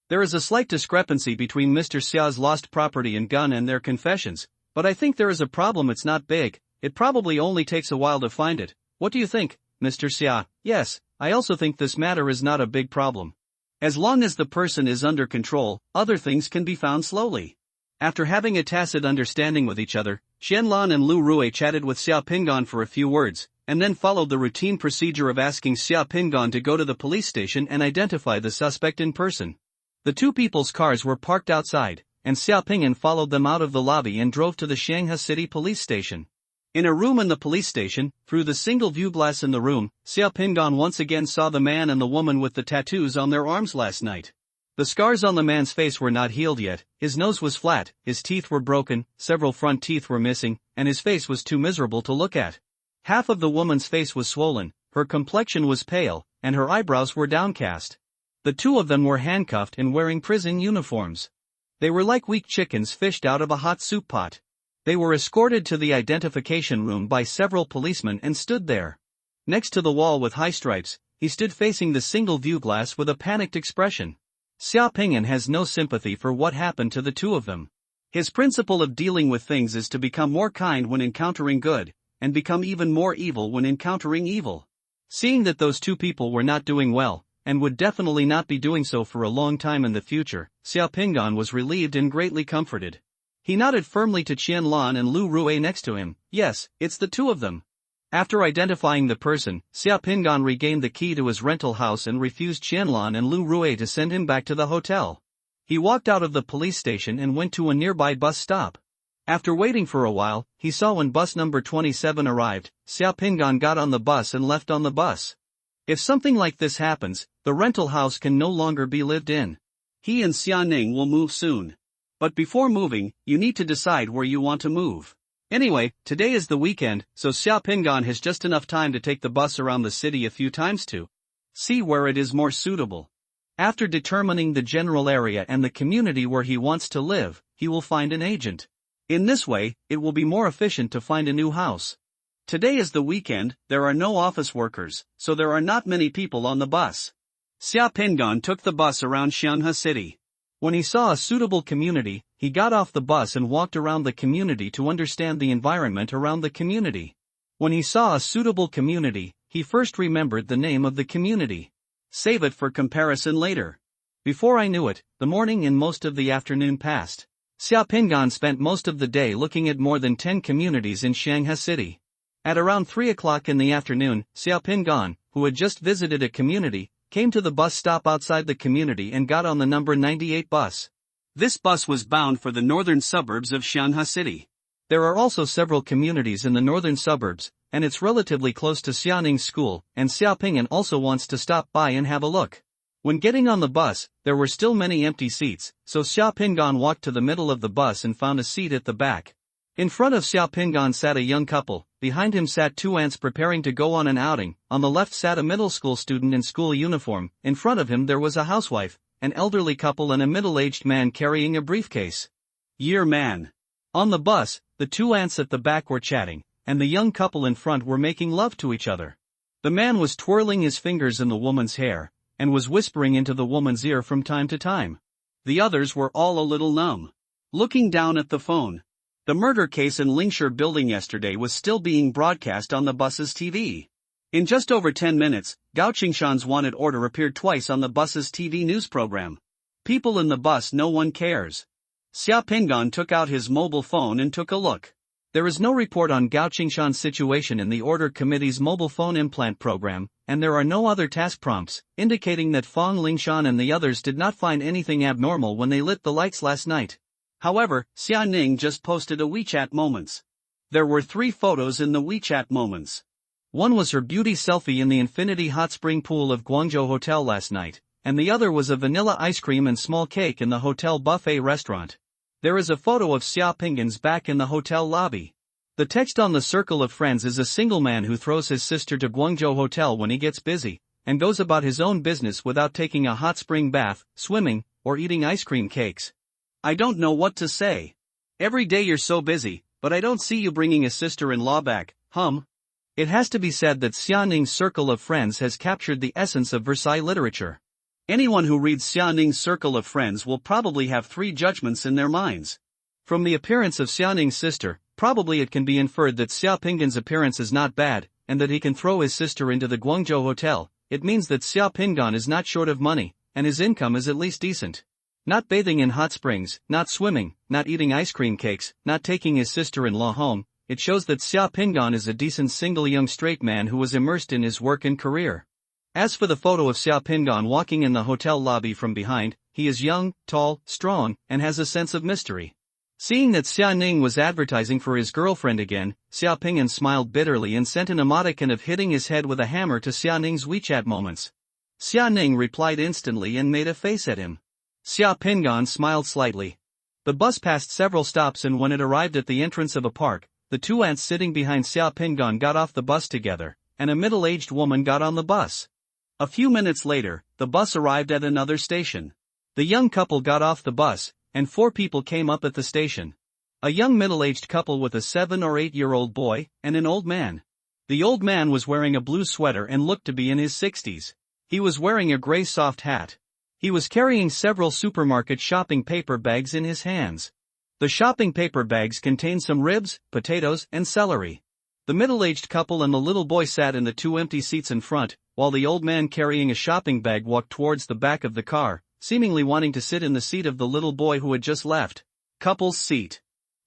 There is a slight discrepancy between Mr. Xia's lost property and gun and their confessions, but I think there is a problem. It's not big, it probably only takes a while to find it. What do you think, Mr. Xia?" "Yes, I also think this matter is not a big problem. As long as the person is under control, other things can be found slowly." After having a tacit understanding with each other, Xianlan and Lu Rui chatted with Xia Pinggan for a few words, and then followed the routine procedure of asking Xia Pinggan to go to the police station and identify the suspect in person. The two people's cars were parked outside, and Xia Pinggan followed them out of the lobby and drove to the Shanghai City Police Station. In a room in the police station, through the single view glass in the room, Xia Pinggan once again saw the man and the woman with the tattoos on their arms last night. The scars on the man's face were not healed yet, his nose was flat, his teeth were broken, several front teeth were missing, and his face was too miserable to look at. Half of the woman's face was swollen, her complexion was pale, and her eyebrows were downcast. The two of them were handcuffed and wearing prison uniforms. They were like weak chickens fished out of a hot soup pot. They were escorted to the identification room by several policemen and stood there. Next to the wall with high stripes, he stood facing the single view glass with a panicked expression. Xia Pinggan has no sympathy for what happened to the two of them. His principle of dealing with things is to become more kind when encountering good, and become even more evil when encountering evil. Seeing that those two people were not doing well, and would definitely not be doing so for a long time in the future, Xia Pinggan was relieved and greatly comforted. He nodded firmly to Qianlan and Lu Rui next to him. "Yes, it's the two of them." After identifying the person, Xia Pinggan regained the key to his rental house and refused Qianlan and Lu Rui to send him back to the hotel. He walked out of the police station and went to a nearby bus stop. After waiting for a while, he saw when bus number 27 arrived, Xiao Pingan got on the bus and left on the bus. If something like this happens, the rental house can no longer be lived in. He and Xia Ning will move soon. But before moving, you need to decide where you want to move. Anyway, today is the weekend, so Xiao Pingan has just enough time to take the bus around the city a few times to see where it is more suitable. After determining the general area and the community where he wants to live, he will find an agent. In this way, it will be more efficient to find a new house. Today is the weekend, there are no office workers, so there are not many people on the bus. Xia Pingan took the bus around Xianhe City. When he saw a suitable community, he got off the bus and walked around the community to understand the environment around the community. When he saw a suitable community, he first remembered the name of the community. Save it for comparison later. Before I knew it, the morning and most of the afternoon passed. Xiao Pingan spent most of the day looking at more than 10 communities in Xianhe City. At around 3 o'clock in the afternoon, Xiao Pingan, who had just visited a community, came to the bus stop outside the community and got on the number 98 bus. This bus was bound for the northern suburbs of Xianhe City. There are also several communities in the northern suburbs, and it's relatively close to Xianing's school, and Xiao Pingan also wants to stop by and have a look. When getting on the bus, there were still many empty seats, so Xiao Pingan walked to the middle of the bus and found a seat at the back. In front of Xiao Pingan sat a young couple, behind him sat two aunts preparing to go on an outing, on the left sat a middle school student in school uniform, in front of him there was a housewife, an elderly couple and a middle-aged man carrying a briefcase. Man. On the bus, the two aunts at the back were chatting, and the young couple in front were making love to each other. The man was twirling his fingers in the woman's hair, and was whispering into the woman's ear from time to time. The others were all a little numb, looking down at the phone. The murder case in Lingshire building yesterday was still being broadcast on the bus's TV. In just over 10 minutes, Gao Qingshan's wanted order appeared twice on the bus's TV news program. People in the bus, no one cares. Xiao Pingan took out his mobile phone and took a look. There is no report on Gao Qingshan's situation in the Order Committee's mobile phone implant program, and there are no other task prompts, indicating that Fong Lingshan and the others did not find anything abnormal when they lit the lights last night. However, Xia Ning just posted a WeChat Moments. There were 3 photos in the WeChat Moments. One was her beauty selfie in the Infinity Hot Spring Pool of Guangzhou Hotel last night, and the other was a vanilla ice cream and small cake in the hotel buffet restaurant. There is a photo of Xiao Pingan's back in the hotel lobby. The text on the circle of friends is a single man who throws his sister to Guangzhou Hotel when he gets busy, and goes about his own business without taking a hot spring bath, swimming, or eating ice cream cakes. I don't know what to say. Every day you're so busy, but I don't see you bringing a sister-in-law back, It has to be said that Xia Ning's circle of friends has captured the essence of Versailles literature. Anyone who reads Xia Ning's circle of friends will probably have 3 judgments in their minds. From the appearance of Xia Ning's sister, probably it can be inferred that Xiao Pingan's appearance is not bad, and that he can throw his sister into the Guangzhou Hotel. It means that Xiao Pingan is not short of money, and his income is at least decent. Not bathing in hot springs, not swimming, not eating ice cream cakes, not taking his sister-in-law home, it shows that Xiao Pingan is a decent single young straight man who was immersed in his work and career. As for the photo of Xiao Pingan walking in the hotel lobby from behind, he is young, tall, strong, and has a sense of mystery. Seeing that Xia Ning was advertising for his girlfriend again, Xiao Pingan smiled bitterly and sent an emoticon of hitting his head with a hammer to Xia Ning's WeChat Moments. Xia Ning replied instantly and made a face at him. Xiao Pingan smiled slightly. The bus passed several stops, and when it arrived at the entrance of a park, the two aunts sitting behind Xiao Pingan got off the bus together, and a middle-aged woman got on the bus. A few minutes later, the bus arrived at another station. The young couple got off the bus, and 4 people came up at the station. A young middle-aged couple with a 7 or 8-year-old boy, and an old man. The old man was wearing a blue sweater and looked to be in his 60s. He was wearing a gray soft hat. He was carrying several supermarket shopping paper bags in his hands. The shopping paper bags contained some ribs, potatoes, and celery. The middle-aged couple and the little boy sat in the 2 empty seats in front, while the old man carrying a shopping bag walked towards the back of the car, seemingly wanting to sit in the seat of the little boy who had just left. Couple's seat.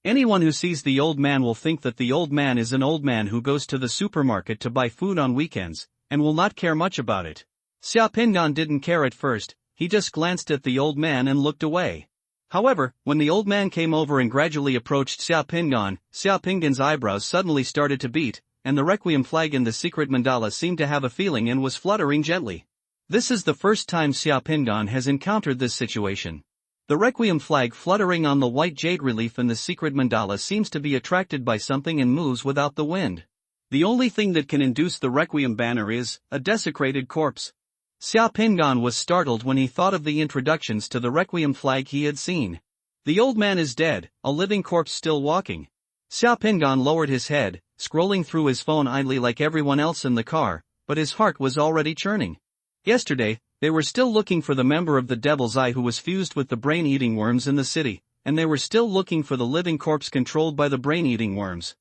Anyone who sees the old man will think that the old man is an old man who goes to the supermarket to buy food on weekends, and will not care much about it. Xiao Pingan didn't care at first, he just glanced at the old man and looked away. However, when the old man came over and gradually approached Xiao Pingan's eyebrows suddenly started to beat, and the requiem flag in the secret mandala seemed to have a feeling and was fluttering gently. This is the first time Xiao Pingan has encountered this situation. The requiem flag fluttering on the white jade relief in the secret mandala seems to be attracted by something and moves without the wind. The only thing that can induce the requiem banner is a desecrated corpse. Xiao Pingan was startled when he thought of the introductions to the requiem flag he had seen. The old man is dead, a living corpse still walking. Xiao Pingan lowered his head, scrolling through his phone idly like everyone else in the car, but his heart was already churning. Yesterday, they were still looking for the member of the Devil's Eye who was fused with the brain-eating worms in the city, and they were still looking for the living corpse controlled by the brain-eating worms.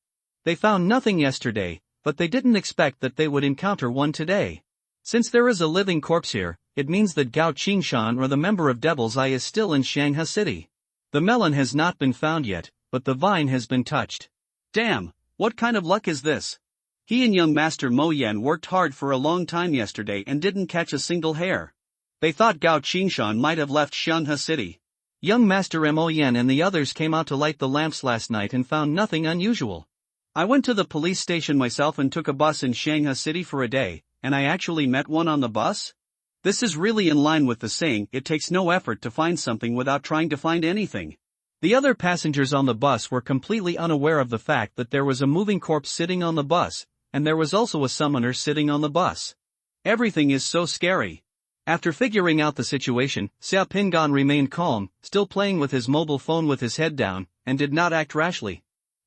They found nothing yesterday, but they didn't expect that they would encounter one today. Since there is a living corpse here, it means that Gao Qingshan or the member of Devil's Eye is still in Shanghai City. The melon has not been found yet, but the vine has been touched. Damn, what kind of luck is this? He and young Master Mo Yan worked hard for a long time yesterday and didn't catch a single hair. They thought Gao Qingshan might have left Shanghai City. Young Master Mo Yan and the others came out to light the lamps last night and found nothing unusual. I went to the police station myself and took a bus in Shanghai City for a day, and I actually met one on the bus? This is really in line with the saying, it takes no effort to find something without trying to find anything. The other passengers on the bus were completely unaware of the fact that there was a moving corpse sitting on the bus, and there was also a summoner sitting on the bus. Everything is so scary. After figuring out the situation, Xiao Pingan remained calm, still playing with his mobile phone with his head down, and did not act rashly.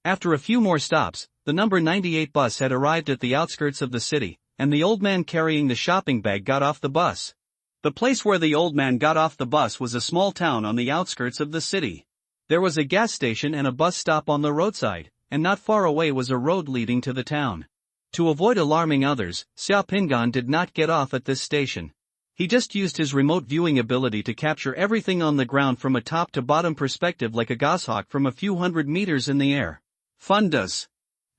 After a few more stops, the number 98 bus had arrived at the outskirts of the city, and the old man carrying the shopping bag got off the bus. The place where the old man got off the bus was a small town on the outskirts of the city. There was a gas station and a bus stop on the roadside, and not far away was a road leading to the town. To avoid alarming others, Xiao Pingan did not get off at this station. He just used his remote viewing ability to capture everything on the ground from a top-to-bottom perspective like a goshawk from a few hundred meters in the air. Fun does.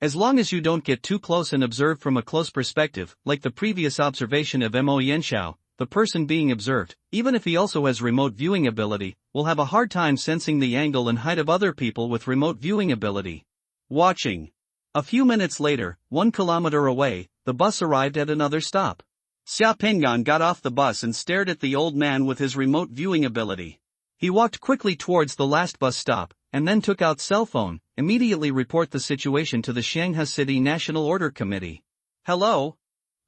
As long as you don't get too close and observe from a close perspective, like the previous observation of Mo Yanxiao, the person being observed, even if he also has remote viewing ability, will have a hard time sensing the angle and height of other people with remote viewing ability. Watching. A few minutes later, 1 kilometer away, the bus arrived at another stop. Xiao Pingan got off the bus and stared at the old man with his remote viewing ability. He walked quickly towards the last bus stop, and then took out cell phone, immediately report the situation to the Shanghai City National Order Committee. Hello?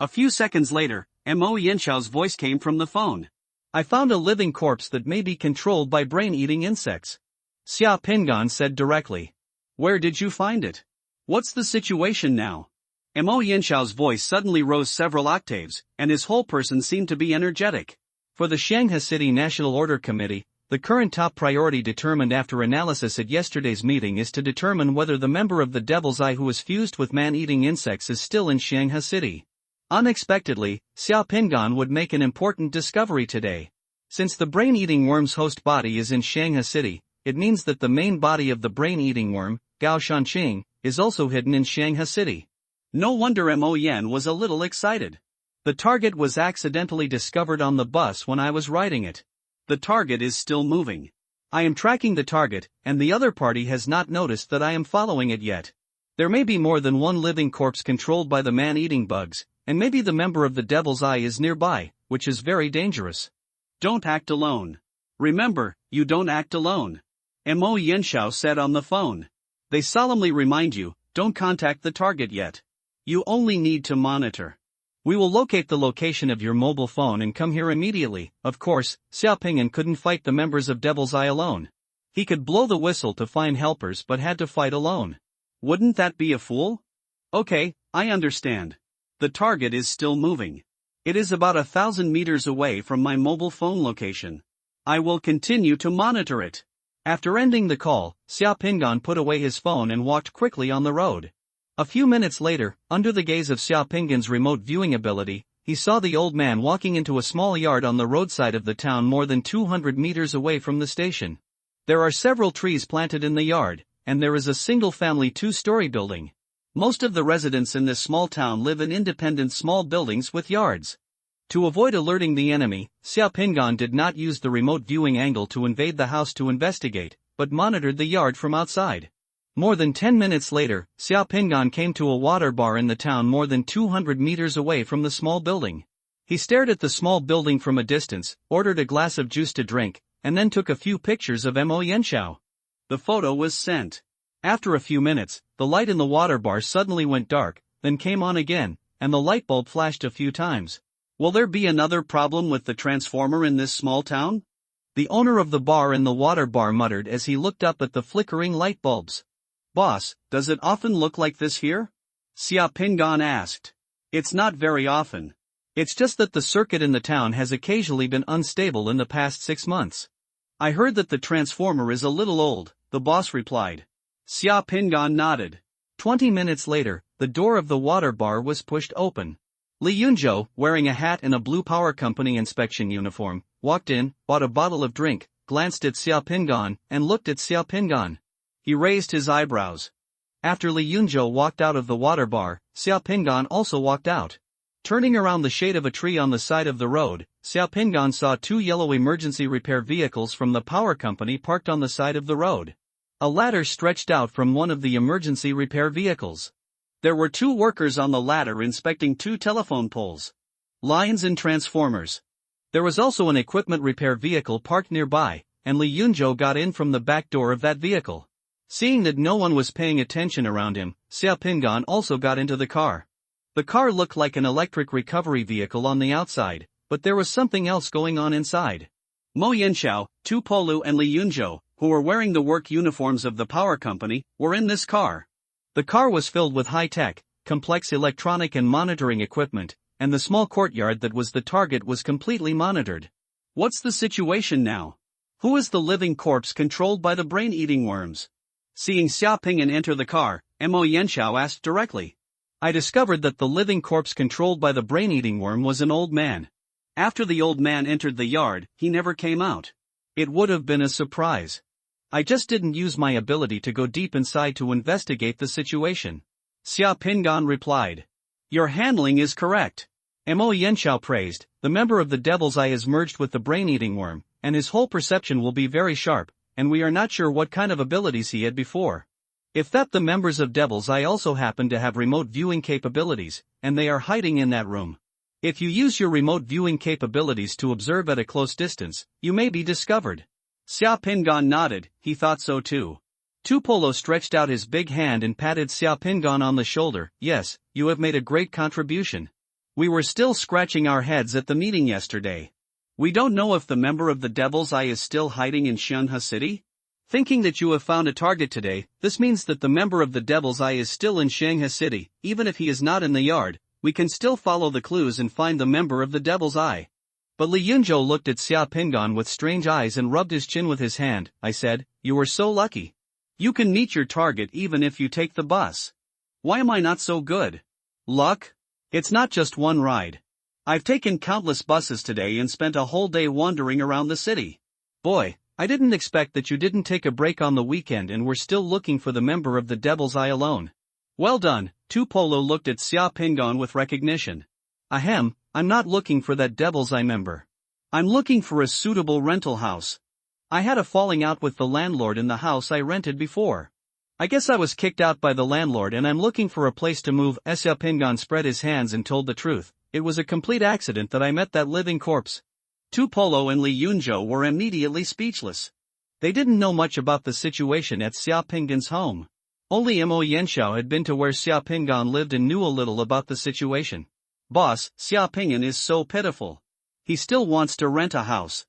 A few seconds later, Mo Yanxiao's voice came from the phone. I found a living corpse that may be controlled by brain-eating insects. Xiao Pingan said directly. Where did you find it? What's the situation now? Mo Yanxiao's voice suddenly rose several octaves, and his whole person seemed to be energetic. For the Shanghai City National Order Committee, the current top priority determined after analysis at yesterday's meeting is to determine whether the member of the Devil's Eye who is fused with man-eating insects is still in Shanghai City. Unexpectedly, Xiao Pingan would make an important discovery today. Since the brain-eating worm's host body is in Shanghai City, it means that the main body of the brain-eating worm, Gao Shanqing, is also hidden in Shanghai City. No wonder Mo Yan was a little excited. The target was accidentally discovered on the bus when I was riding it. The target is still moving. I am tracking the target, and the other party has not noticed that I am following it yet. There may be more than one living corpse controlled by the man-eating bugs, and maybe the member of the Devil's Eye is nearby, which is very dangerous. Don't act alone. Remember, you don't act alone. Mo Yanxiao said on the phone. They solemnly remind you, don't contact the target yet. You only need to monitor. We will locate the location of your mobile phone and come here immediately. Of course, Xiao Pingan couldn't fight the members of Devil's Eye alone. He could blow the whistle to find helpers but had to fight alone. Wouldn't that be a fool? Okay, I understand. The target is still moving. It is about 1,000 meters away from my mobile phone location. I will continue to monitor it. After ending the call, Xiao Pingan put away his phone and walked quickly on the road. A few minutes later, under the gaze of Xiao Pingan's remote viewing ability, he saw the old man walking into a small yard on the roadside of the town more than 200 meters away from the station. There are several trees planted in the yard, and there is a single-family 2-story building. Most of the residents in this small town live in independent small buildings with yards. To avoid alerting the enemy, Xiaopingan did not use the remote viewing angle to invade the house to investigate, but monitored the yard from outside. More than 10 minutes later, Xiaopingan came to a water bar in the town more than 200 meters away from the small building. He stared at the small building from a distance, ordered a glass of juice to drink, and then took a few pictures of Mo Yanxiao. The photo was sent. After a few minutes, the light in the water bar suddenly went dark, then came on again, and the light bulb flashed a few times. Will there be another problem with the transformer in this small town? The owner of the bar in the water bar muttered as he looked up at the flickering light bulbs. Boss, does it often look like this here? Xiaopingan asked. It's not very often. It's just that the circuit in the town has occasionally been unstable in the past 6 months. I heard that the transformer is a little old, the boss replied. Xiaopingan nodded. 20 minutes later, the door of the water bar was pushed open. Li Yunzhou, wearing a hat and a blue power company inspection uniform, walked in, bought a bottle of drink, glanced at Xiaopingan, and looked at Xiaopingan. He raised his eyebrows. After Li Yunzhou walked out of the water bar, Xiaopingan also walked out. Turning around the shade of a tree on the side of the road, Xiaopingan saw 2 yellow emergency repair vehicles from the power company parked on the side of the road. A ladder stretched out from one of the emergency repair vehicles. There were 2 workers on the ladder inspecting 2 telephone poles, lines and transformers. There was also an equipment repair vehicle parked nearby, and Li Yunzhou got in from the back door of that vehicle. Seeing that no one was paying attention around him, Xiaopingan also got into the car. The car looked like an electric recovery vehicle on the outside, but there was something else going on inside. Mo Yanxiao, Tu Polu and Li Yunzhou, who were wearing the work uniforms of the power company, were in this car. The car was filled with high-tech, complex electronic and monitoring equipment, and the small courtyard that was the target was completely monitored. What's the situation now? Who is the living corpse controlled by the brain-eating worms? Seeing Xiaopingan enter the car, Mo Yanxiao asked directly. I discovered that the living corpse controlled by the brain-eating worm was an old man. After the old man entered the yard, he never came out. It would have been a surprise. I just didn't use my ability to go deep inside to investigate the situation. Xiaopingan replied. Your handling is correct. Mo Yanxiao praised. The member of the Devil's Eye is merged with the brain-eating worm, and his whole perception will be very sharp, and we are not sure what kind of abilities he had before. If that the members of Devil's Eye also happen to have remote viewing capabilities, and they are hiding in that room. If you use your remote viewing capabilities to observe at a close distance, you may be discovered. Xiaopingan nodded, he thought so too. Tu Polo stretched out his big hand and patted Xiaopingan on the shoulder. Yes, you have made a great contribution. We were still scratching our heads at the meeting yesterday. We don't know if the member of the Devil's Eye is still hiding in Xianghe City? Thinking that you have found a target today, this means that the member of the Devil's Eye is still in Xianghe City. Even if he is not in the yard, we can still follow the clues and find the member of the Devil's Eye. But Li Yunzhou looked at Xiaopingan with strange eyes and rubbed his chin with his hand. I said, you were so lucky. You can meet your target even if you take the bus. Why am I not so good? Luck? It's not just one ride. I've taken countless buses today and spent a whole day wandering around the city. Boy, I didn't expect that you didn't take a break on the weekend and were still looking for the member of the Devil's Eye alone. Well done. Tu Polo looked at Xiaopingan with recognition. Ahem, I'm not looking for that Devil's Eye member. I'm looking for a suitable rental house. I had a falling out with the landlord in the house I rented before. I guess I was kicked out by the landlord and I'm looking for a place to move. Xiaopingan spread his hands and told the truth. It was a complete accident that I met that living corpse. Tu Polo and Li Yunzhou were immediately speechless. They didn't know much about the situation at Xiaopingan's home. Only Mo Yanxiao had been to where Xiaopingan lived and knew a little about the situation. Boss, Xiaopingan is so pitiful. He still wants to rent a house.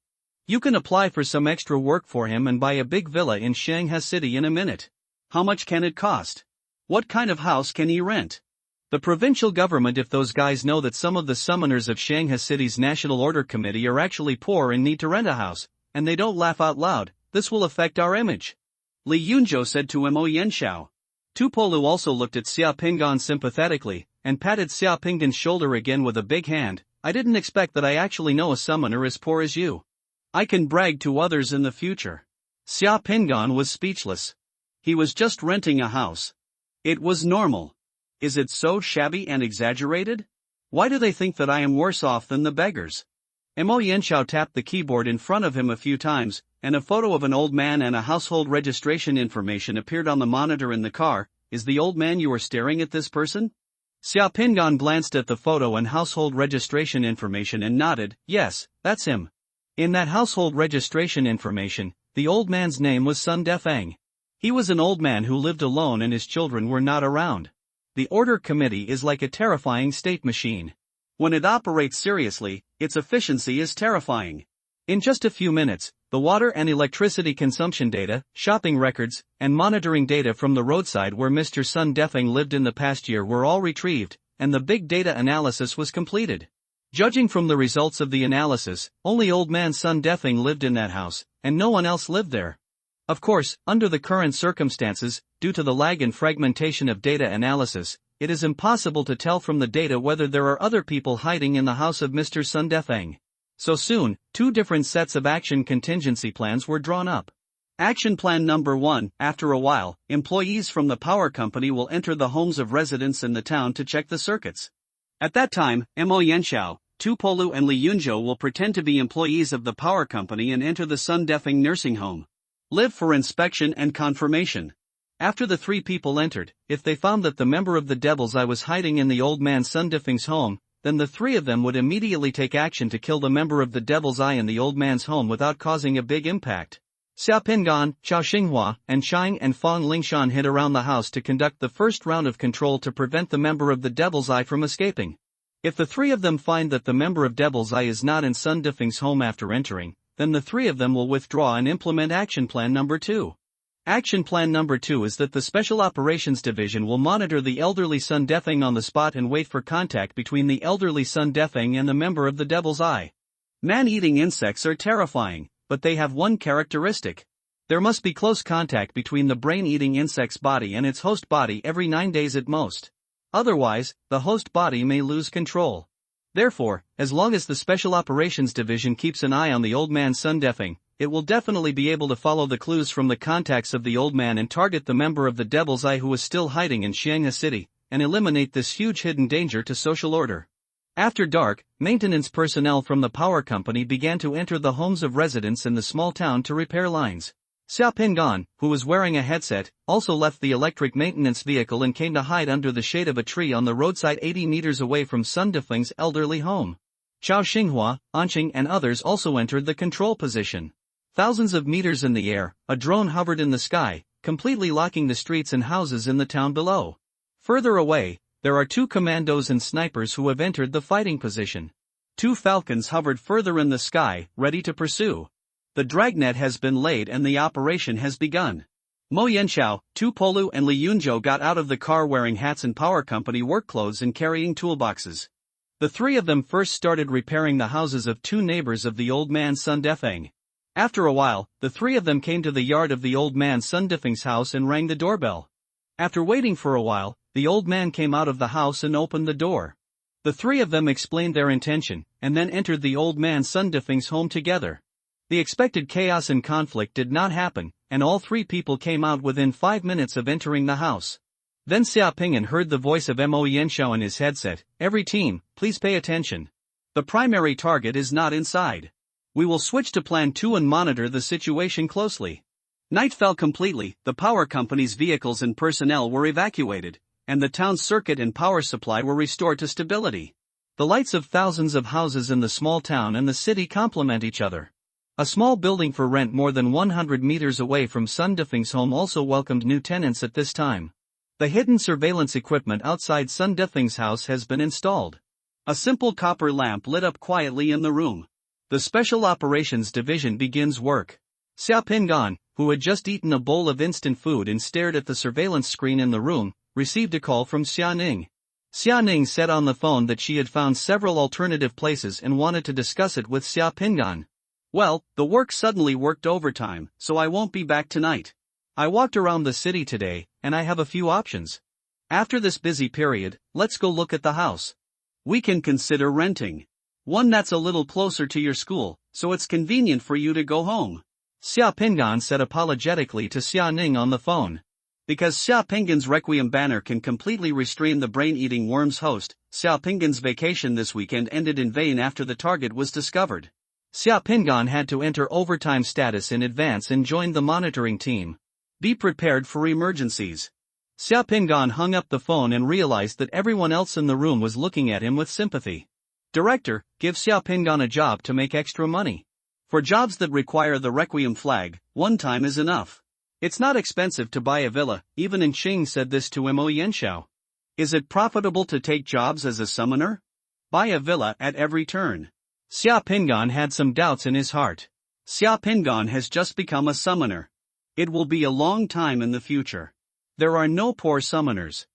You can apply for some extra work for him and buy a big villa in Xianghe City in a minute. How much can it cost? What kind of house can he rent? The provincial government. If those guys know that some of the summoners of Xianghe City's National Order Committee are actually poor and need to rent a house, and they don't laugh out loud, this will affect our image. Li Yunzhou said to Mo Yanxiao. Tu Polu also looked at Xiaopingan sympathetically, and patted Xiaopingan's shoulder again with a big hand. I didn't expect that I actually know a summoner as poor as you. I can brag to others in the future. Xiaopingan was speechless. He was just renting a house. It was normal. Is it so shabby and exaggerated? Why do they think that I am worse off than the beggars? Mo Yanxiao tapped the keyboard in front of him a few times, and a photo of an old man and a household registration information appeared on the monitor in the car. Is the old man you are staring at this person? Xia Pingan glanced at the photo and household registration information and nodded. Yes, that's him. In that household registration information, the old man's name was Sun Defeng. He was an old man who lived alone and his children were not around. The order committee is like a terrifying state machine. When it operates seriously, its efficiency is terrifying. In just a few minutes, the water and electricity consumption data, shopping records, and monitoring data from the roadside where Mr. Sun Defeng lived in the past year were all retrieved, and the big data analysis was completed. Judging from the results of the analysis, only old man Sun Defeng lived in that house, and no one else lived there. Of course, under the current circumstances, due to the lag and fragmentation of data analysis, it is impossible to tell from the data whether there are other people hiding in the house of Mr. Sun Defeng. So soon, two different sets of action contingency plans were drawn up. Action plan number 1, after a while, employees from the power company will enter the homes of residents in the town to check the circuits. At that time, Mo Yanxiao, Tu Polu and Li Yunzhou will pretend to be employees of the power company and enter the Sun Defeng nursing home. Live for inspection and confirmation. After the three people entered, if they found that the member of the Devil's Eye was hiding in the old man Sun Defeng's home, then the three of them would immediately take action to kill the member of the Devil's Eye in the old man's home without causing a big impact. Xia Pingan, Chao Xinghua, and Chang and Fang Lingshan hid around the house to conduct the first round of control to prevent the member of the Devil's Eye from escaping. If the three of them find that the member of Devil's Eye is not in Sun Defeng's home after entering, then the three of them will withdraw and implement action plan number 2. Action plan number 2 is that the Special Operations Division will monitor the elderly Sun Defeng on the spot and wait for contact between the elderly Sun Defeng and the member of the Devil's Eye. Man-eating insects are terrifying, but they have one characteristic. There must be close contact between the brain-eating insect's body and its host body every 9 days at most. Otherwise, the host body may lose control. Therefore, as long as the Special Operations Division keeps an eye on the old man Sun Defeng, it will definitely be able to follow the clues from the contacts of the old man and target the member of the Devil's Eye who is still hiding in Xianghe City, and eliminate this huge hidden danger to social order. After dark, maintenance personnel from the power company began to enter the homes of residents in the small town to repair lines. Xia Pingan, who was wearing a headset, also left the electric maintenance vehicle and came to hide under the shade of a tree on the roadside 80 meters away from Sun Defeng's elderly home. Chao Xinghua, Anqing and others also entered the control position. Thousands of meters in the air, a drone hovered in the sky, completely locking the streets and houses in the town below. Further away, there are 2 commandos and snipers who have entered the fighting position. 2 falcons hovered further in the sky, ready to pursue. The dragnet has been laid and the operation has begun. Mo Yanxiao, Tu Polu and Li Yunzhou got out of the car wearing hats and power company work clothes and carrying toolboxes. The three of them first started repairing the houses of 2 neighbors of the old man Sun Defeng. After a while, the three of them came to the yard of the old man Sun Defeng's house and rang the doorbell. After waiting for a while, the old man came out of the house and opened the door. The three of them explained their intention, and then entered the old man Sun Defeng's home together. The expected chaos and conflict did not happen, and all 3 people came out within 5 minutes of entering the house. Then Xia Pingan heard the voice of Mo Yanxiao in his headset. Every team, please pay attention. The primary target is not inside. We will switch to Plan 2 and monitor the situation closely. Night fell completely, the power company's vehicles and personnel were evacuated, and the town's circuit and power supply were restored to stability. The lights of thousands of houses in the small town and the city complement each other. A small building for rent more than 100 meters away from Sun Defeng's home also welcomed new tenants at this time. The hidden surveillance equipment outside Sun Defeng's house has been installed. A simple copper lamp lit up quietly in the room. The Special Operations Division begins work. Xia Pingan, who had just eaten a bowl of instant food and stared at the surveillance screen in the room, received a call from Xia Ning. Xia Ning said on the phone that she had found several alternative places and wanted to discuss it with Xia Pingan. Well, the work suddenly worked overtime, so I won't be back tonight. I walked around the city today, and I have a few options. After this busy period, let's go look at the house. We can consider renting one that's a little closer to your school, so it's convenient for you to go home. Xia Pingan said apologetically to Xia Ning on the phone. Because Xiaopinggan's Requiem banner can completely restrain the brain-eating worm's host, Xiaopinggan's vacation this weekend ended in vain after the target was discovered. Xiaopinggan had to enter overtime status in advance and joined the monitoring team. Be prepared for emergencies. Xiaopinggan hung up the phone and realized that everyone else in the room was looking at him with sympathy. Director, give Xiaopinggan a job to make extra money. For jobs that require the Requiem flag, one time is enough. It's not expensive to buy a villa, even in Qing said this to Mo Yanxiao. Is it profitable to take jobs as a summoner? Buy a villa at every turn. Xiaopinggan had some doubts in his heart. Xiaopinggan has just become a summoner. It will be a long time in the future. There are no poor summoners.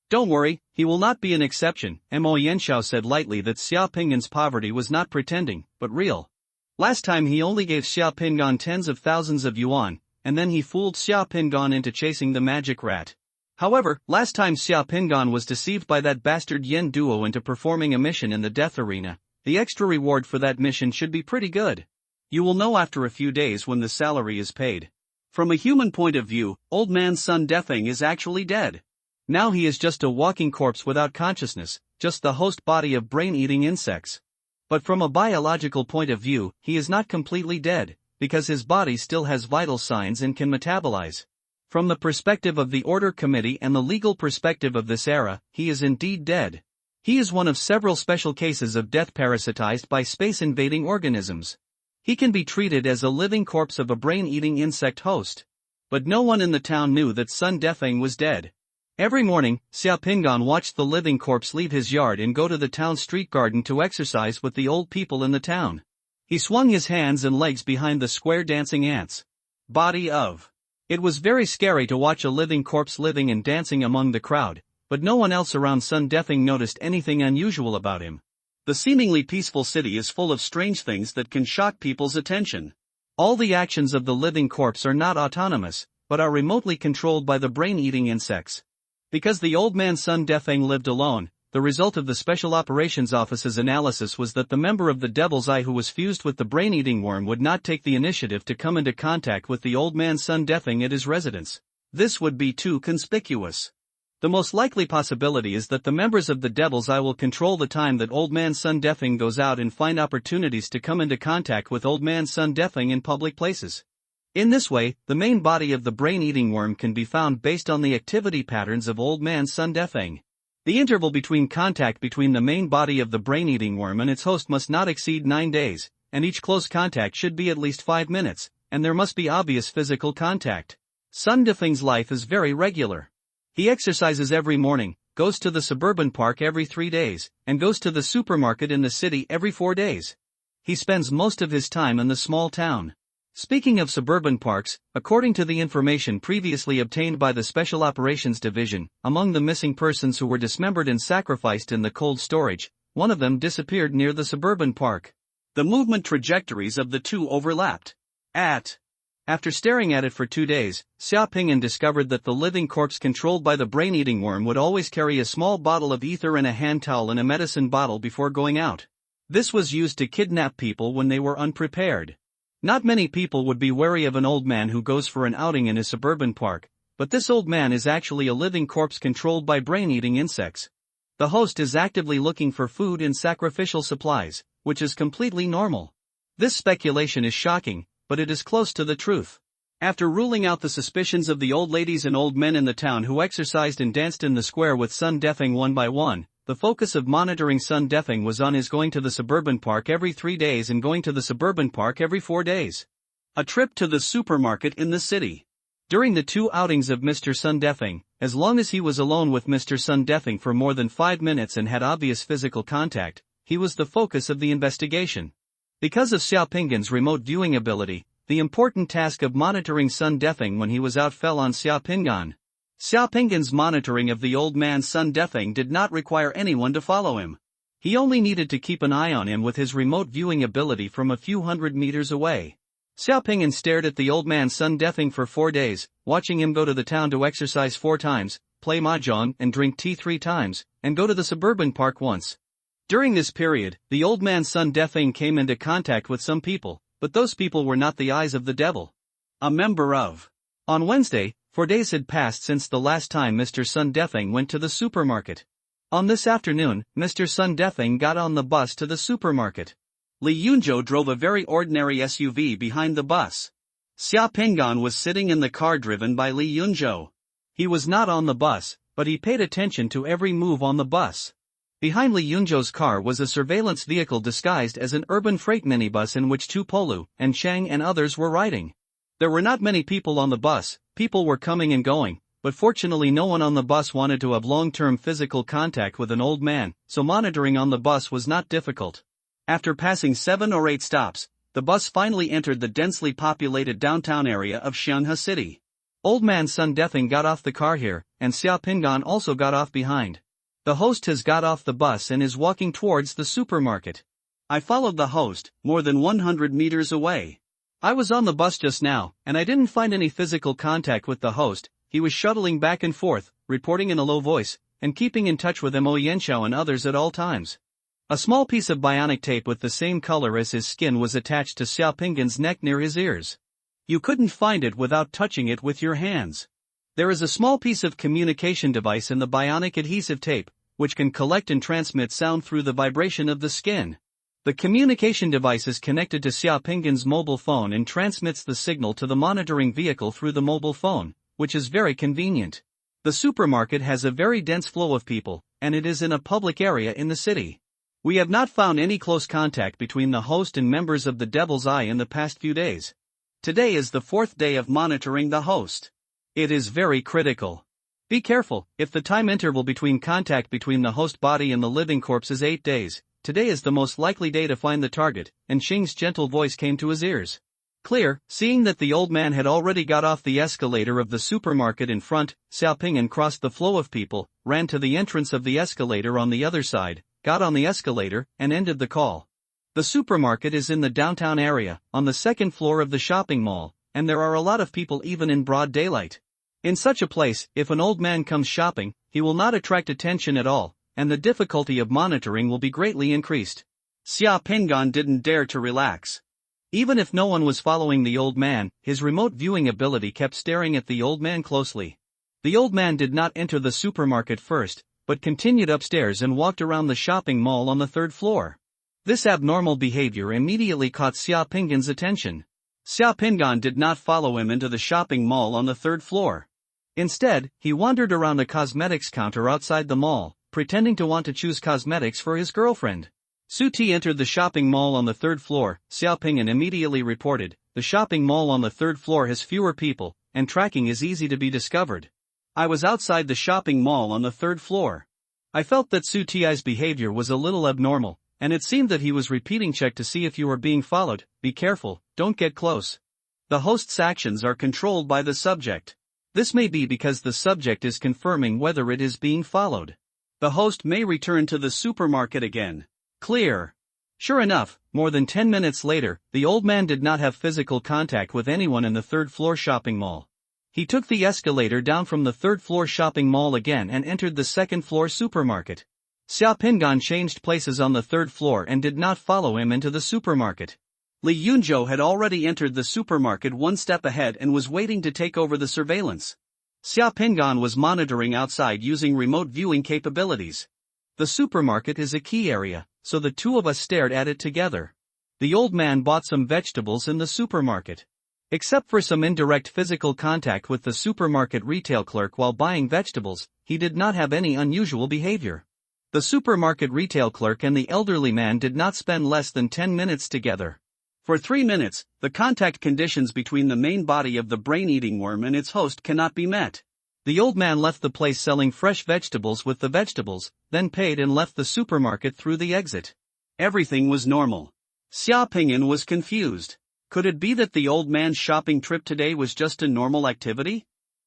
Don't worry, he will not be an exception, Mo Yanxiao said lightly that Xiaopinggan's poverty was not pretending, but real. Last time he only gave Xiaopinggan tens of thousands of yuan, and then he fooled Xiaopinggan into chasing the magic rat. However, last time Xiaopinggan was deceived by that bastard Yen Duo into performing a mission in the death arena. The extra reward for that mission should be pretty good. You will know after a few days when the salary is paid. From a human point of view, old man Sun Defeng is actually dead. Now he is just a walking corpse without consciousness, just the host body of brain-eating insects. But from a biological point of view, he is not completely dead, because his body still has vital signs and can metabolize. From the perspective of the Order Committee and the legal perspective of this era, he is indeed dead. He is one of several special cases of death parasitized by space-invading organisms. He can be treated as a living corpse of a brain-eating insect host. But no one in the town knew that Sun Defeng was dead. Every morning, Xiaopinggan watched the living corpse leave his yard and go to the town street garden to exercise with the old people in the town. He swung his hands and legs behind the square dancing ants. Body of. It was very scary to watch a living corpse living and dancing among the crowd, but no one else around Sun Defeng noticed anything unusual about him. The seemingly peaceful city is full of strange things that can shock people's attention. All the actions of the living corpse are not autonomous, but are remotely controlled by the brain-eating insects. Because the old man Sun Defeng lived alone, the result of the Special Operations Office's analysis was that the member of the Devil's Eye who was fused with the brain-eating worm would not take the initiative to come into contact with the old man Sun Defeng at his residence. This would be too conspicuous. The most likely possibility is that the members of the Devil's Eye will control the time that old man Sun Defeng goes out and find opportunities to come into contact with old man Sun Defeng in public places. In this way, the main body of the brain-eating worm can be found based on the activity patterns of old man Sun Defeng. The interval between contact between the main body of the brain-eating worm and its host must not exceed 9 days, and each close contact should be at least 5 minutes, and there must be obvious physical contact. Sun Defeng's life is very regular. He exercises every morning, goes to the suburban park every 3 days, and goes to the supermarket in the city every 4 days. He spends most of his time in the small town. Speaking of suburban parks, according to the information previously obtained by the Special Operations Division, among the missing persons who were dismembered and sacrificed in the cold storage, one of them disappeared near the suburban park. The movement trajectories of the two overlapped. After staring at it for 2 days, Xiaopinggan discovered that the living corpse controlled by the brain-eating worm would always carry a small bottle of ether and a hand towel and a medicine bottle before going out. This was used to kidnap people when they were unprepared. Not many people would be wary of an old man who goes for an outing in a suburban park, but this old man is actually a living corpse controlled by brain-eating insects. The host is actively looking for food and sacrificial supplies, which is completely normal. This speculation is shocking, but it is close to the truth. After ruling out the suspicions of the old ladies and old men in the town who exercised and danced in the square with Sun Defeng one by one, the focus of monitoring Sun Defeng was on his going to the suburban park every 3 days and going to the suburban park every 4 days. A trip to the supermarket in the city. During the 2 outings of Mr. Sun Defeng, as long as he was alone with Mr. Sun Defeng for more than 5 minutes and had obvious physical contact, he was the focus of the investigation. Because of Xiaopinggan's remote viewing ability, the important task of monitoring Sun Defeng when he was out fell on Xiaopinggan. Xiaopinggan's monitoring of the old man Sun Defeng did not require anyone to follow him. He only needed to keep an eye on him with his remote viewing ability from a few hundred meters away. Xiaopinggan stared at the old man Sun Defeng for 4 days, watching him go to the town to exercise 4 times, play mahjong and drink tea 3 times, and go to the suburban park once. During this period, the old man Sun Defeng came into contact with some people, but those people were not the eyes of the devil. A member of. On Wednesday, For days had passed since the last time Mr. Sun Detheng went to the supermarket. On this afternoon, Mr. Sun Detheng got on the bus to the supermarket. Li Yunzhou drove a very ordinary SUV behind the bus. Xia Pinggan was sitting in the car driven by Li Yunzhou. He was not on the bus, but he paid attention to every move on the bus. Behind Li Yunzhou's car was a surveillance vehicle disguised as an urban freight minibus in which Tu Polu and Chang and others were riding. There were not many people on the bus, people were coming and going, but fortunately no one on the bus wanted to have long-term physical contact with an old man, so monitoring on the bus was not difficult. After passing 7 or 8 stops, the bus finally entered the densely populated downtown area of Xianhe City. Old man Sun Detheng got off the car here, and Xia Pinggan also got off behind. The host has got off the bus and is walking towards the supermarket. I followed the host, more than 100 meters away. I was on the bus just now, and I didn't find any physical contact with the host. He was shuttling back and forth, reporting in a low voice, and keeping in touch with Mo Yanxiao and others at all times. A small piece of bionic tape with the same color as his skin was attached to Xia Pinggan's neck near his ears. You couldn't find it without touching it with your hands. There is a small piece of communication device in the bionic adhesive tape, which can collect and transmit sound through the vibration of the skin. The communication device is connected to Xia Pinggan's mobile phone and transmits the signal to the monitoring vehicle through the mobile phone, which is very convenient. The supermarket has a very dense flow of people, and it is in a public area in the city. We have not found any close contact between the host and members of the Devil's Eye in the past few days. Today is the 4th day of monitoring the host. It is very critical. Be careful, if the time interval between contact between the host body and the living corpse is 8 days, today is the most likely day to find the target, and Xing's gentle voice came to his ears. Clear, seeing that the old man had already got off the escalator of the supermarket in front, Xia Pinggan crossed the flow of people, ran to the entrance of the escalator on the other side, got on the escalator, and ended the call. The supermarket is in the downtown area, on the 2nd floor of the shopping mall, and there are a lot of people even in broad daylight. In such a place, if an old man comes shopping, he will not attract attention at all, and the difficulty of monitoring will be greatly increased. Xia Pinggan didn't dare to relax. Even if no one was following the old man, his remote viewing ability kept staring at the old man closely. The old man did not enter the supermarket first, but continued upstairs and walked around the shopping mall on the 3rd floor. This abnormal behavior immediately caught Xia Pinggan's attention. Xia Pinggan did not follow him into the shopping mall on the 3rd floor. Instead, he wandered around a cosmetics counter outside the mall, pretending to want to choose cosmetics for his girlfriend. Su Ti entered the shopping mall on the 3rd floor. Xia Pinggan immediately reported, "The shopping mall on the 3rd floor has fewer people, and tracking is easy to be discovered." I was outside the shopping mall on the 3rd floor. I felt that Su Ti's behavior was a little abnormal, and it seemed that he was repeating check to see if you were being followed. Be careful, don't get close. The host's actions are controlled by the subject. This may be because the subject is confirming whether it is being followed. The host may return to the supermarket again. Clear. Sure enough, more than 10 minutes later, the old man did not have physical contact with anyone in the 3rd floor shopping mall. He took the escalator down from the 3rd floor shopping mall again and entered the 2nd floor supermarket. Xia Pinggan changed places on the 3rd floor and did not follow him into the supermarket. Li Yunzhou had already entered the supermarket 1 step ahead and was waiting to take over the surveillance. Xia Pinggan was monitoring outside using remote viewing capabilities. The supermarket is a key area, so the two of us stared at it together. The old man bought some vegetables in the supermarket. Except for some indirect physical contact with the supermarket retail clerk while buying vegetables, he did not have any unusual behavior. The supermarket retail clerk and the elderly man did not spend less than 10 minutes together. For 3 minutes, the contact conditions between the main body of the brain-eating worm and its host cannot be met. The old man left the place selling fresh vegetables with the vegetables, then paid and left the supermarket through the exit. Everything was normal. Xia Pinggan was confused. Could it be that the old man's shopping trip today was just a normal activity?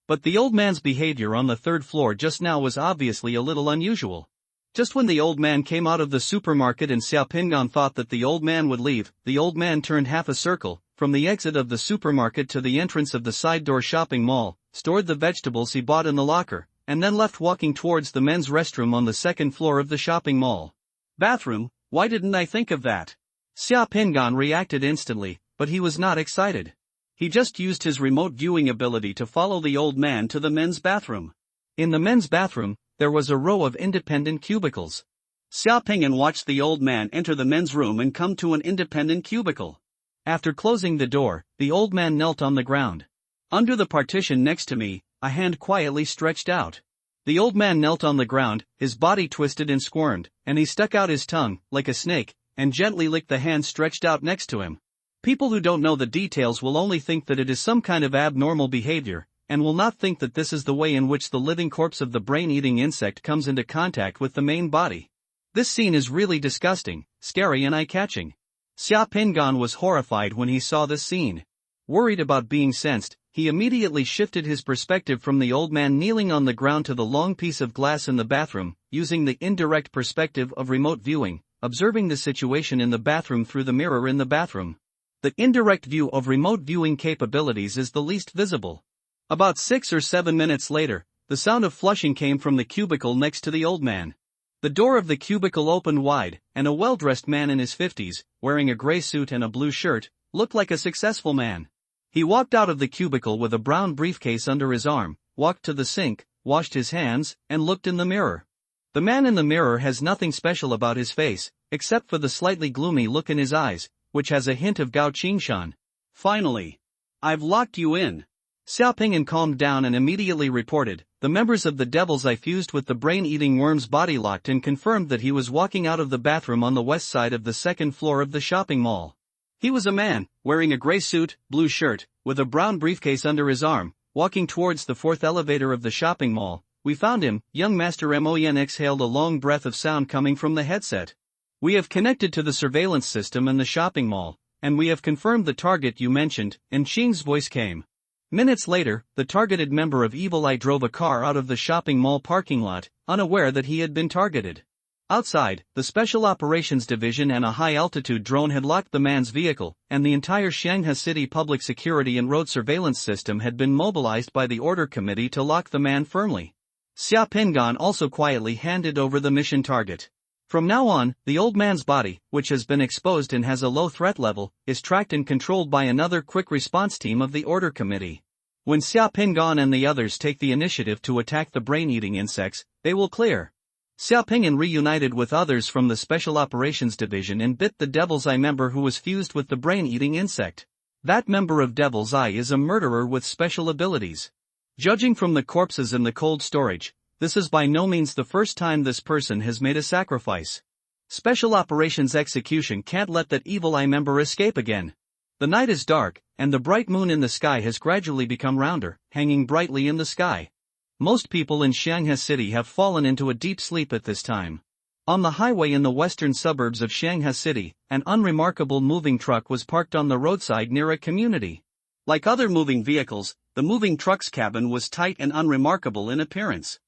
But the old man's behavior on the 3rd floor just now was obviously a little unusual. Just when the old man came out of the supermarket and Xia Pinggan thought that the old man would leave, the old man turned half a circle, from the exit of the supermarket to the entrance of the side door shopping mall, stored the vegetables he bought in the locker, and then left walking towards the men's restroom on the 2nd floor of the shopping mall. Bathroom? Why didn't I think of that? Xia Pinggan reacted instantly, but he was not excited. He just used his remote viewing ability to follow the old man to the men's bathroom. In the men's bathroom, there was a row of independent cubicles. Xiaoping watched the old man enter the men's room and come to an independent cubicle. After closing the door, the old man knelt on the ground. Under the partition next to me, a hand quietly stretched out. The old man knelt on the ground, his body twisted and squirmed, and he stuck out his tongue, like a snake, and gently licked the hand stretched out next to him. People who don't know the details will only think that it is some kind of abnormal behavior, and will not think that this is the way in which the living corpse of the brain-eating insect comes into contact with the main body. This scene is really disgusting, scary and eye-catching. Xia Pingan was horrified when he saw this scene. Worried about being sensed, he immediately shifted his perspective from the old man kneeling on the ground to the long piece of glass in the bathroom, using the indirect perspective of remote viewing, observing the situation in the bathroom through the mirror in the bathroom. The indirect view of remote viewing capabilities is the least visible. About 6 or 7 minutes later, the sound of flushing came from the cubicle next to the old man. The door of the cubicle opened wide, and a well-dressed man in his 50s, wearing a gray suit and a blue shirt, looked like a successful man. He walked out of the cubicle with a brown briefcase under his arm, walked to the sink, washed his hands, and looked in the mirror. The man in the mirror has nothing special about his face, except for the slightly gloomy look in his eyes, which has a hint of Gao Qingshan. Finally, I've locked you in. Xiaoping calmed down and immediately reported, the members of the Devil's Eye fused with the brain-eating worm's body locked and confirmed that he was walking out of the bathroom on the west side of the second floor of the shopping mall. He was a man, wearing a gray suit, blue shirt, with a brown briefcase under his arm, walking towards the fourth elevator of the shopping mall. We found him. Young Master Moyen exhaled a long breath of sound coming from the headset. We have connected to the surveillance system in the shopping mall, and we have confirmed the target you mentioned, and Qing's voice came. Minutes later, the targeted member of Evil Eye drove a car out of the shopping mall parking lot, unaware that he had been targeted. Outside, the Special Operations Division and a high-altitude drone had locked the man's vehicle, and the entire Shanghai City public security and road surveillance system had been mobilized by the Order Committee to lock the man firmly. Xia Pingan also quietly handed over the mission target. From now on, the old man's body, which has been exposed and has a low threat level, is tracked and controlled by another quick response team of the Order Committee. When Xia Pingan and the others take the initiative to attack the brain-eating insects, they will clear. Xiaoping reunited with others from the Special Operations Division and bit the Devil's Eye member who was fused with the brain-eating insect. That member of Devil's Eye is a murderer with special abilities. Judging from the corpses in the cold storage, this is by no means the first time this person has made a sacrifice. Special Operations Execution can't let that Evil Eye member escape again. The night is dark, and the bright moon in the sky has gradually become rounder, hanging brightly in the sky. Most people in Shanghai City have fallen into a deep sleep at this time. On the highway in the western suburbs of Shanghai City, an unremarkable moving truck was parked on the roadside near a community. Like other moving vehicles, the moving truck's cabin was tight and unremarkable in appearance.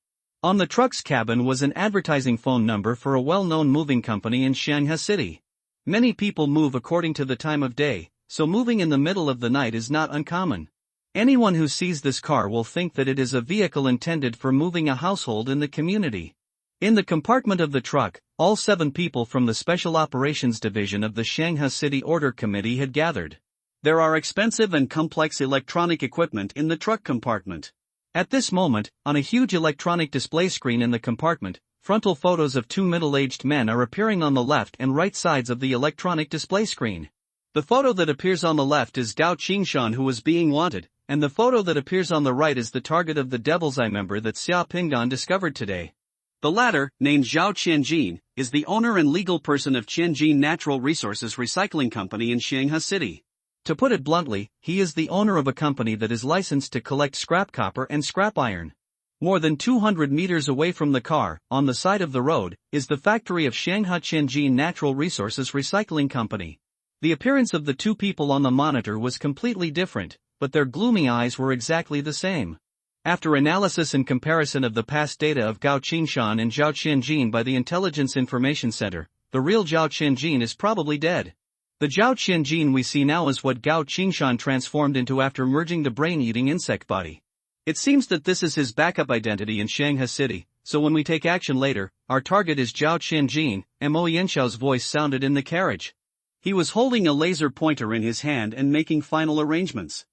On the truck's cabin was an advertising phone number for a well-known moving company in Shanghai City. Many people move according to the time of day, so moving in the middle of the night is not uncommon. Anyone who sees this car will think that it is a vehicle intended for moving a household in the community. In the compartment of the truck, all 7 people from the Special Operations Division of the Shanghai City Order Committee had gathered. There are expensive and complex electronic equipment in the truck compartment. At this moment, on a huge electronic display screen in the compartment, frontal photos of 2 middle-aged men are appearing on the left and right sides of the electronic display screen. The photo that appears on the left is Gao Qingshan, who is being wanted, and the photo that appears on the right is the target of the Devil's Eye member that Xia Pingan discovered today. The latter, named Zhao Qianjin, is the owner and legal person of Qianjin Natural Resources Recycling Company in Shanghai City. To put it bluntly, he is the owner of a company that is licensed to collect scrap copper and scrap iron. More than 200 meters away from the car, on the side of the road, is the factory of Shanghai Qianjin Natural Resources Recycling Company. The appearance of the 2 people on the monitor was completely different, but their gloomy eyes were exactly the same. After analysis and comparison of the past data of Gao Qingshan and Zhao Qianjin by the Intelligence Information Center, the real Zhao Qianjin is probably dead. The Zhao Qianjin we see now is what Gao Qingshan transformed into after merging the brain-eating insect body. It seems that this is his backup identity in Shanghai City, so when we take action later, our target is Zhao Qianjin. Mo Yanxiao's voice sounded in the carriage. He was holding a laser pointer in his hand and making final arrangements.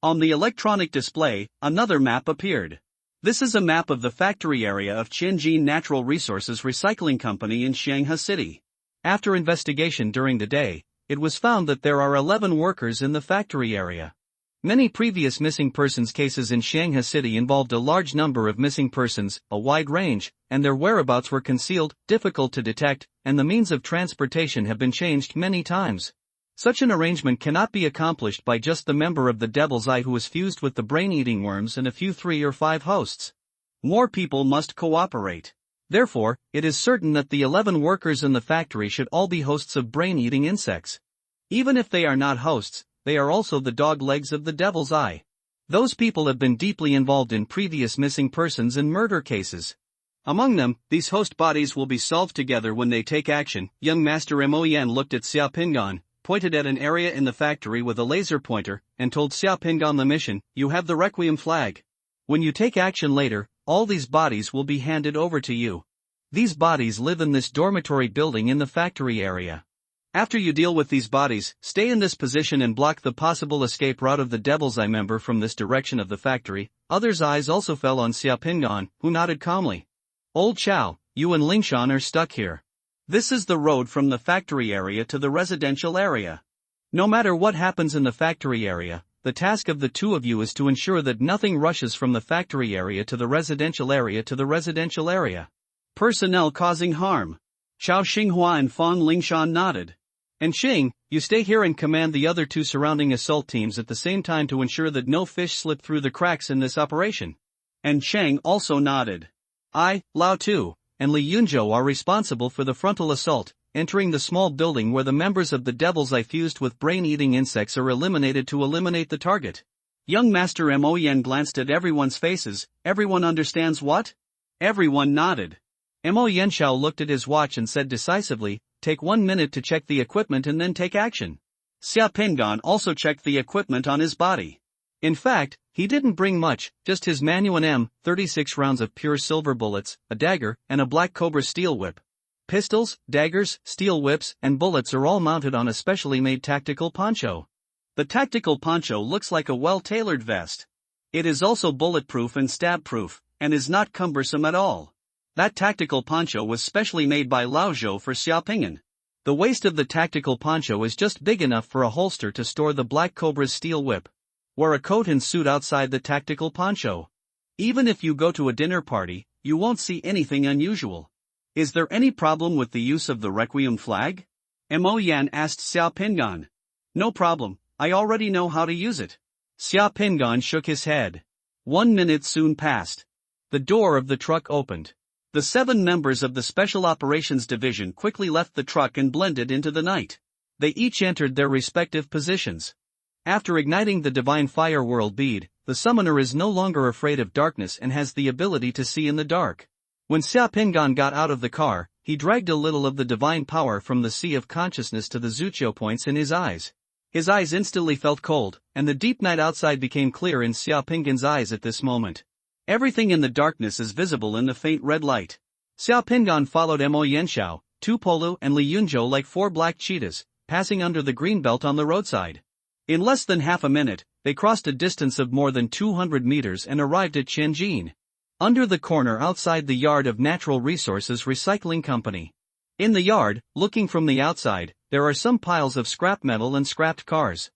On the electronic display, another map appeared. This is a map of the factory area of Tianjin Natural Resources Recycling Company in Shanghai City. After investigation during the day, it was found that there are 11 workers in the factory area. Many previous missing persons cases in Shanghai City involved a large number of missing persons, a wide range, and their whereabouts were concealed, difficult to detect, and the means of transportation have been changed many times. Such an arrangement cannot be accomplished by just the member of the Devil's Eye who is fused with the brain-eating worms and a few 3 or 5 hosts. More people must cooperate. Therefore, it is certain that the 11 workers in the factory should all be hosts of brain-eating insects. Even if they are not hosts, they are also the dog legs of the Devil's Eye. Those people have been deeply involved in previous missing persons and murder cases. Among them, these host bodies will be solved together when they take action. Young Master Mo Yan looked at Xiao Pingan, pointed at an area in the factory with a laser pointer, and told Xiao Pingan the mission: you have the Requiem flag. When you take action later, all these bodies will be handed over to you. These bodies live in this dormitory building in the factory area. After you deal with these bodies, stay in this position and block the possible escape route of the Devil's Eye member from this direction of the factory. Others' eyes also fell on Xiao Pingan, who nodded calmly. Old Chow, you and Lingshan are stuck here. This is the road from the factory area to the residential area. No matter what happens in the factory area, the task of the two of you is to ensure that nothing rushes from the factory area to the residential area. Personnel causing harm. Chao Xinghua and Fang Lingshan nodded. And Xing, you stay here and command the other 2 surrounding assault teams at the same time to ensure that no fish slip through the cracks in this operation. And Cheng also nodded. I, Lao Tu, and Li Yunzhou are responsible for the frontal assault, entering the small building where the members of the Devil's Eye fused with brain-eating insects are eliminated to eliminate the target. Young Master Mo Yan glanced at everyone's faces. Everyone understands what? Everyone nodded. Mo Yanshao looked at his watch and said decisively, take 1 minute to check the equipment and then take action. Xia Pingan also checked the equipment on his body. In fact, he didn't bring much, just his Manuan M36 rounds of pure silver bullets, a dagger, and a black cobra steel whip. Pistols, daggers, steel whips, and bullets are all mounted on a specially made tactical poncho. The tactical poncho looks like a well-tailored vest. It is also bulletproof and stab-proof, and is not cumbersome at all. That tactical poncho was specially made by Lao Zhou for Xiaopingen. The waist of the tactical poncho is just big enough for a holster to store the black cobra's steel whip. Wear a coat and suit outside the tactical poncho. Even if you go to a dinner party, you won't see anything unusual. Is there any problem with the use of the Requiem flag? Mo Yan asked Xiao Pingan. No problem, I already know how to use it. Xiao Pingan shook his head. 1 minute soon passed. The door of the truck opened. The 7 members of the Special Operations Division quickly left the truck and blended into the night. They each entered their respective positions. After igniting the Divine Fire World bead, the summoner is no longer afraid of darkness and has the ability to see in the dark. When Xia Pingan got out of the car, he dragged a little of the divine power from the sea of consciousness to the Zuchio points in his eyes. His eyes instantly felt cold, and the deep night outside became clear in Xia Pingan's eyes at this moment. Everything in the darkness is visible in the faint red light. Xia Pingan followed Mo Yanshao, Tu Polu and Li Yunzhou like 4 black cheetahs, passing under the green belt on the roadside. In less than half a minute, they crossed a distance of more than 200 meters and arrived at Tianjin. Under the corner outside the yard of Natural Resources Recycling Company. In the yard, looking from the outside, there are some piles of scrap metal and scrapped cars.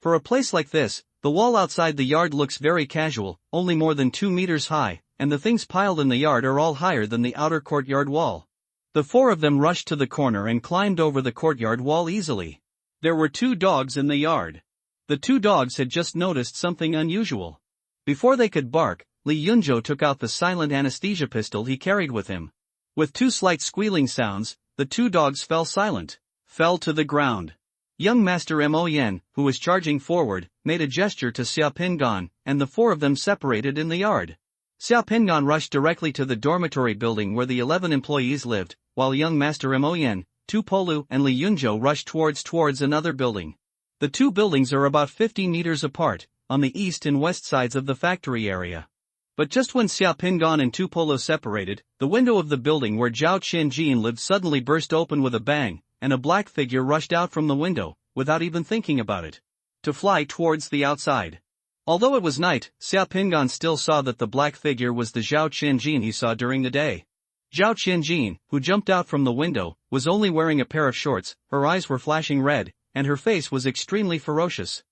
For a place like this, the wall outside the yard looks very casual, only more than 2 meters high, and the things piled in the yard are all higher than the outer courtyard wall. The 4 of them rushed to the corner and climbed over the courtyard wall easily. There were 2 dogs in the yard. The 2 dogs had just noticed something unusual. Before they could bark, Li Yunzhou took out the silent anesthesia pistol he carried with him. With 2 slight squealing sounds, the 2 dogs fell silent, fell to the ground. Young Master Mo Yan, who was charging forward, made a gesture to Xia Pingan, and the 4 of them separated in the yard. Xia Pingan rushed directly to the dormitory building where the 11 employees lived, while young Master Mo Yan, Tu Polu and Li Yunzhou rushed towards another building. The 2 buildings are about 50 meters apart, on the east and west sides of the factory area. But just when Xia Pingan and Tu Polu separated, the window of the building where Zhao Qianjin lived suddenly burst open with a bang, and a black figure rushed out from the window, without even thinking about it, to fly towards the outside. Although it was night, Xiao Pingan still saw that the black figure was the Zhao Qianjin he saw during the day. Zhao Qianjin, who jumped out from the window, was only wearing a pair of shorts, her eyes were flashing red, and her face was extremely ferocious.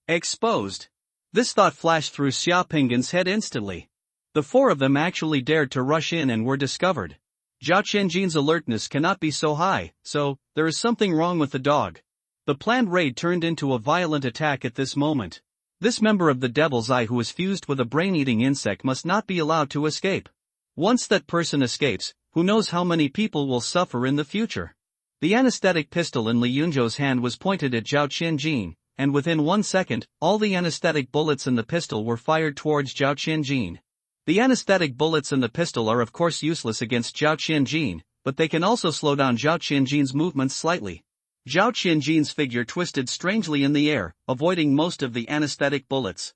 Exposed. This thought flashed through Xiao Pingan's head instantly. The four of them actually dared to rush in and were discovered. Zhao Qianjin's alertness cannot be so high, so there is something wrong with the dog. The planned raid turned into a violent attack at this moment. This member of the Devil's Eye who is fused with a brain-eating insect must not be allowed to escape. Once that person escapes, who knows how many people will suffer in the future. The anesthetic pistol in Li Yunzhou's hand was pointed at Zhao Qianjin, and within 1 second, all the anesthetic bullets in the pistol were fired towards Zhao Qianjin. The anesthetic bullets in the pistol are of course useless against Zhao Qianjin, but they can also slow down Zhao Qianjin's movements slightly. Zhao Qianjin's figure twisted strangely in the air, avoiding most of the anesthetic bullets.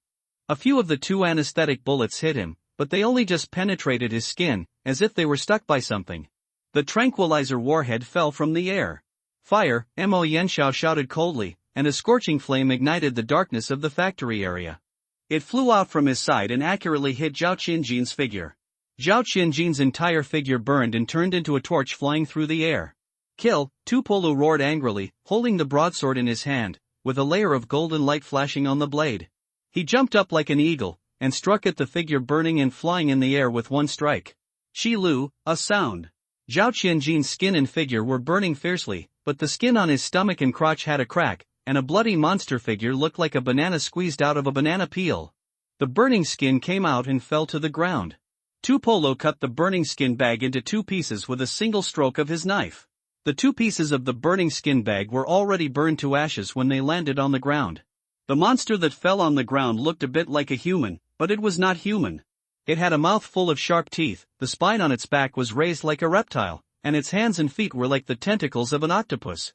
A few of the 2 anesthetic bullets hit him, but they only just penetrated his skin, as if they were stuck by something. The tranquilizer warhead fell from the air. Fire, Mo Yanxiao shouted coldly, and a scorching flame ignited the darkness of the factory area. It flew out from his side and accurately hit Zhao Qianjin's figure. Zhao Qianjin's entire figure burned and turned into a torch flying through the air. Kill, Tupolu roared angrily, holding the broadsword in his hand, with a layer of golden light flashing on the blade. He jumped up like an eagle, and struck at the figure burning and flying in the air with one strike. Shi Lu, a sound. Zhao Qianjin's skin and figure were burning fiercely, but the skin on his stomach and crotch had a crack, and a bloody monster figure looked like a banana squeezed out of a banana peel. The burning skin came out and fell to the ground. Tupolo cut the burning skin bag into 2 pieces with a single stroke of his knife. The 2 pieces of the burning skin bag were already burned to ashes when they landed on the ground. The monster that fell on the ground looked a bit like a human, but it was not human. It had a mouth full of sharp teeth, the spine on its back was raised like a reptile, and its hands and feet were like the tentacles of an octopus.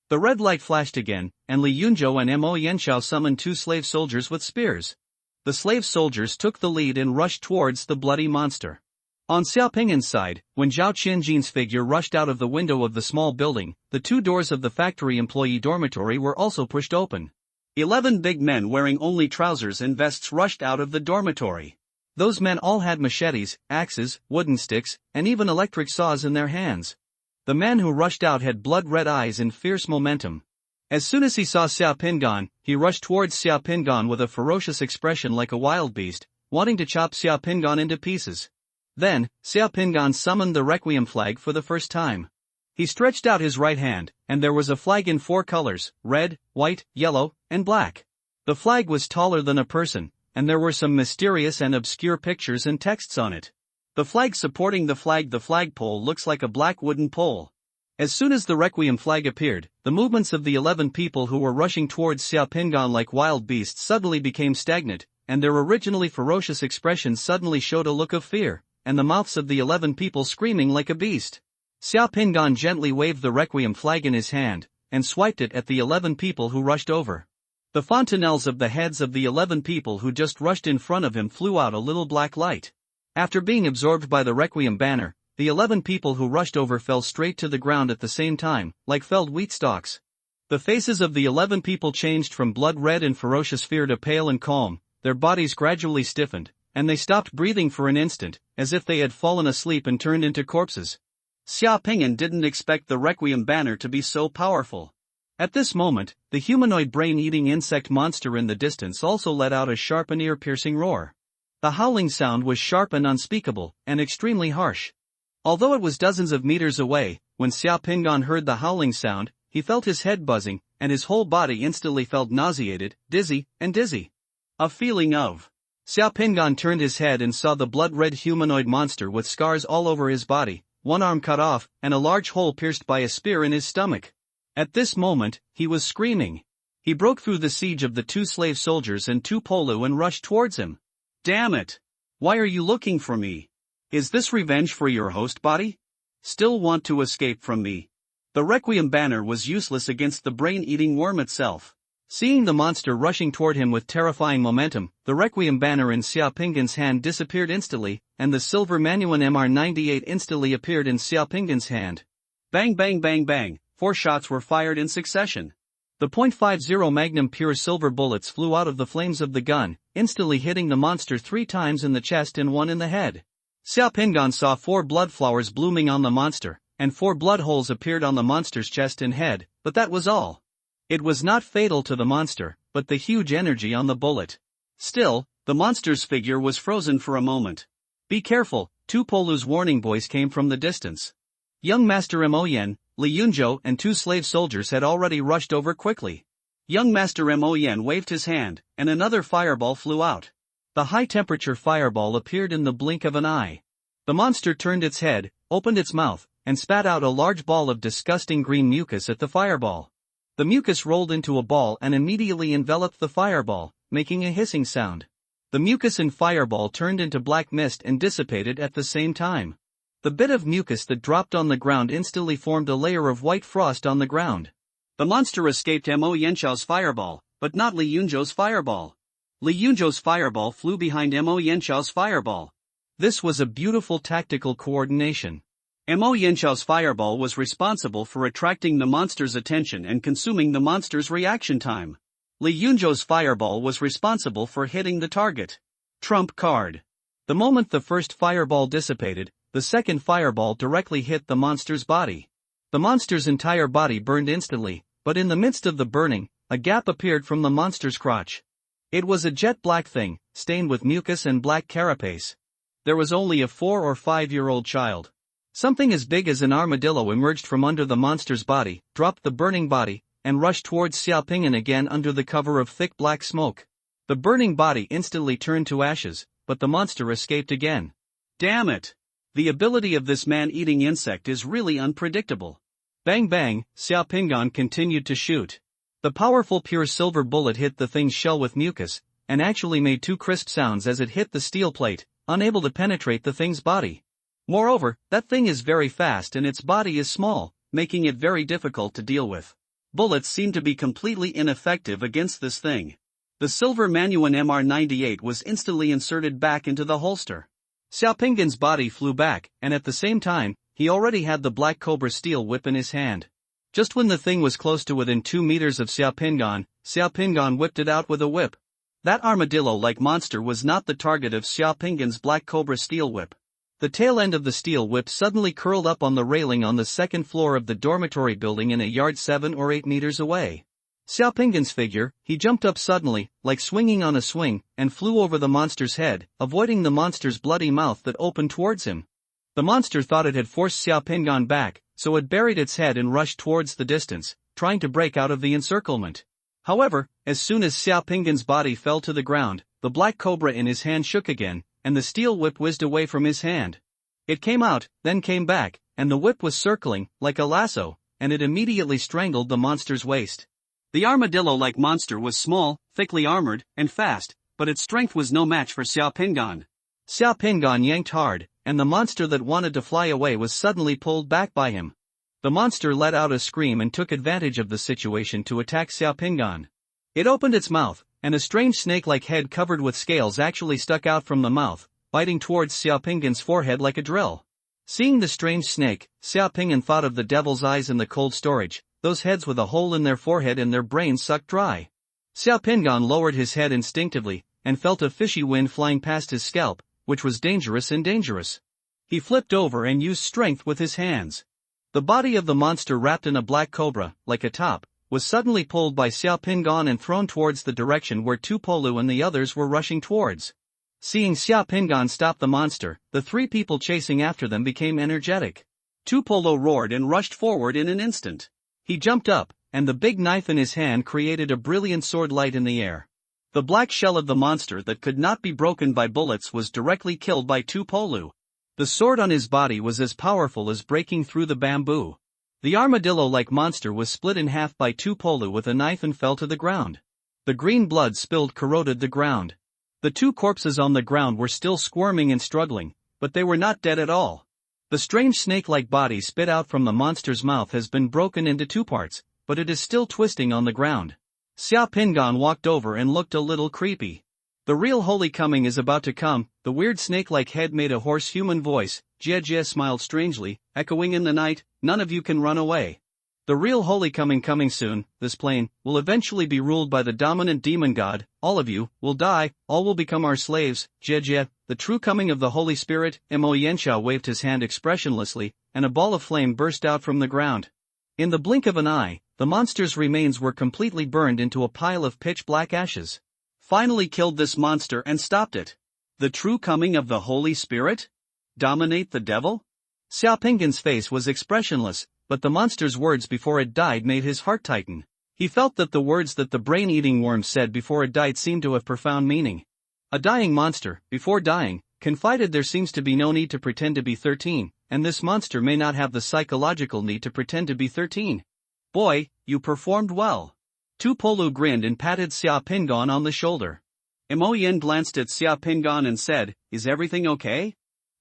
The red light flashed again, and Li Yunzhou and Mo Yanxiao summoned 2 slave soldiers with spears. The slave soldiers took the lead and rushed towards the bloody monster. On Xiao Pingan's side, when Zhao Qianjin's figure rushed out of the window of the small building, the 2 doors of the factory employee dormitory were also pushed open. 11 big men wearing only trousers and vests rushed out of the dormitory. Those men all had machetes, axes, wooden sticks, and even electric saws in their hands. The man who rushed out had blood-red eyes and fierce momentum. As soon as he saw Xiao Pingan, he rushed towards Xiao Pingan with a ferocious expression like a wild beast, wanting to chop Xiao Pingan into pieces. Then, Xiao Pingan summoned the Requiem flag for the first time. He stretched out his right hand, and there was a flag in 4 colors, red, white, yellow, and black. The flag was taller than a person, and there were some mysterious and obscure pictures and texts on it. The flag supporting the flagpole looks like a black wooden pole. As soon as the Requiem flag appeared, the movements of the 11 people who were rushing towards Xiao Pingan like wild beasts suddenly became stagnant, and their originally ferocious expressions suddenly showed a look of fear, and the mouths of the 11 people screaming like a beast. Xiao Pingan gently waved the Requiem flag in his hand, and swiped it at the 11 people who rushed over. The fontanelles of the heads of the 11 people who just rushed in front of him flew out a little black light. After being absorbed by the Requiem banner, the 11 people who rushed over fell straight to the ground at the same time, like felled wheat stalks. The faces of the 11 people changed from blood-red and ferocious fear to pale and calm, their bodies gradually stiffened, and they stopped breathing for an instant, as if they had fallen asleep and turned into corpses. Xiao Pingan didn't expect the Requiem banner to be so powerful. At this moment, the humanoid brain-eating insect monster in the distance also let out a sharp and ear-piercing roar. The howling sound was sharp and unspeakable, and extremely harsh. Although it was dozens of meters away, when Xiao Pingan heard the howling sound, he felt his head buzzing, and his whole body instantly felt nauseated, dizzy. A feeling of. Xiao Pingan turned his head and saw the blood-red humanoid monster with scars all over his body, one arm cut off, and a large hole pierced by a spear in his stomach. At this moment, he was screaming. He broke through the siege of the 2 slave soldiers and Tupolu and rushed towards him. Damn it! Why are you looking for me? Is this revenge for your host body? Still want to escape from me? The Requiem banner was useless against the brain-eating worm itself. Seeing the monster rushing toward him with terrifying momentum, the Requiem banner in Xiao Pingan's hand disappeared instantly, and the silver Manuan MR98 instantly appeared in Xiao Pingan's hand. Bang bang bang bang, 4 shots were fired in succession. The .50 Magnum pure silver bullets flew out of the flames of the gun, instantly hitting the monster 3 times in the chest and 1 in the head. Xiaopinggan saw 4 blood flowers blooming on the monster, and 4 blood holes appeared on the monster's chest and head, but that was all. It was not fatal to the monster, but the huge energy on the bullet. Still, the monster's figure was frozen for a moment. Be careful, Tu Polu's warning voice came from the distance. Young Master Moyen, Li Yunzhou and 2 slave soldiers had already rushed over quickly. Young Master Moyen waved his hand, and another fireball flew out. The high-temperature fireball appeared in the blink of an eye. The monster turned its head, opened its mouth, and spat out a large ball of disgusting green mucus at the fireball. The mucus rolled into a ball and immediately enveloped the fireball, making a hissing sound. The mucus and fireball turned into black mist and dissipated at the same time. The bit of mucus that dropped on the ground instantly formed a layer of white frost on the ground. The monster escaped Mo Yanchao's fireball, but not Li Yunzhou's fireball. Li Yunzhou's fireball flew behind Mo Yanchao's fireball. This was a beautiful tactical coordination. Mo Yanchao's fireball was responsible for attracting the monster's attention and consuming the monster's reaction time. Li Yunzhou's fireball was responsible for hitting the target. Trump card. The moment the first fireball dissipated, the second fireball directly hit the monster's body. The monster's entire body burned instantly, but in the midst of the burning, a gap appeared from the monster's crotch. It was a jet-black thing, stained with mucus and black carapace. There was only a 4 or 5-year-old child. Something as big as an armadillo emerged from under the monster's body, dropped the burning body, and rushed towards Xiaopingyan again under the cover of thick black smoke. The burning body instantly turned to ashes, but the monster escaped again. Damn it! The ability of this man-eating insect is really unpredictable. Bang bang, Xiaopingyan continued to shoot. The powerful pure silver bullet hit the thing's shell with mucus, and actually made 2 crisp sounds as it hit the steel plate, unable to penetrate the thing's body. Moreover, that thing is very fast and its body is small, making it very difficult to deal with. Bullets seem to be completely ineffective against this thing. The silver Manuan MR98 was instantly inserted back into the holster. Xiaopingyan's body flew back, and at the same time, he already had the Black Cobra steel whip in his hand. Just when the thing was close to within 2 meters of Xiaopingyan whipped it out with a whip. That armadillo-like monster was not the target of Xiaopingyan's Black Cobra steel whip. The tail end of the steel whip suddenly curled up on the railing on the 2nd floor of the dormitory building in a yard 7 or 8 meters away. Xiaopingyan's figure, he jumped up suddenly, like swinging on a swing, and flew over the monster's head, avoiding the monster's bloody mouth that opened towards him. The monster thought it had forced Xiaopingyan back, so it buried its head and rushed towards the distance, trying to break out of the encirclement. However, as soon as Xiaopingyan's body fell to the ground, the black cobra in his hand shook again, and the steel whip whizzed away from his hand. It came out, then came back, and the whip was circling, like a lasso, and it immediately strangled the monster's waist. The armadillo-like monster was small, thickly armored, and fast, but its strength was no match for Xiaopingyan. Xiaopingyan yanked hard, and the monster that wanted to fly away was suddenly pulled back by him. The monster let out a scream and took advantage of the situation to attack Xiaopingyan. It opened its mouth, and a strange snake-like head covered with scales actually stuck out from the mouth, biting towards Xiaopingyan's forehead like a drill. Seeing the strange snake, Xiaopingyan thought of the devil's eyes in the cold storage, those heads with a hole in their forehead and their brains sucked dry. Xiaopingyan lowered his head instinctively, and felt a fishy wind flying past his scalp, which was dangerous and dangerous. He flipped over and used strength with his hands. The body of the monster wrapped in a black cobra, like a top, was suddenly pulled by Xiaopingyan and thrown towards the direction where Tupolu and the others were rushing towards. Seeing Xiaopingyan stop the monster, the 3 people chasing after them became energetic. Tupolu roared and rushed forward in an instant. He jumped up, and the big knife in his hand created a brilliant sword light in the air. The black shell of the monster that could not be broken by bullets was directly killed by Tupolu. The sword on his body was as powerful as breaking through the bamboo. The armadillo-like monster was split in half by Tupolu with a knife and fell to the ground. The green blood spilled corroded the ground. The 2 corpses on the ground were still squirming and struggling, but they were not dead at all. The strange snake-like body spit out from the monster's mouth has been broken into 2 parts, but it is still twisting on the ground. Xiaopingyan walked over and looked a little creepy. The real holy coming is about to come. The weird snake-like head made a hoarse human voice. Jie Jie smiled strangely, echoing in the night, "None of you can run away." The real holy coming soon. This plane will eventually be ruled by the dominant demon god. All of you will die, all will become our slaves. Jie, the true coming of the Holy Spirit. Mo Yanxia waved his hand expressionlessly, and a ball of flame burst out from the ground. In the blink of an eye, the monster's remains were completely burned into a pile of pitch-black ashes. Finally killed this monster and stopped it. The true coming of the Holy Spirit? Dominate the devil? Xiaopinggan's face was expressionless, but the monster's words before it died made his heart tighten. He felt that the words that the brain-eating worm said before it died seemed to have profound meaning. A dying monster, before dying, confided there seems to be no need to pretend to be 13, and this monster may not have the psychological need to pretend to be 13. Boy, you performed well. Tupolu grinned and patted Xiaopinggan on the shoulder. Mo Yan glanced at Xiaopinggan and said, "Is everything okay?"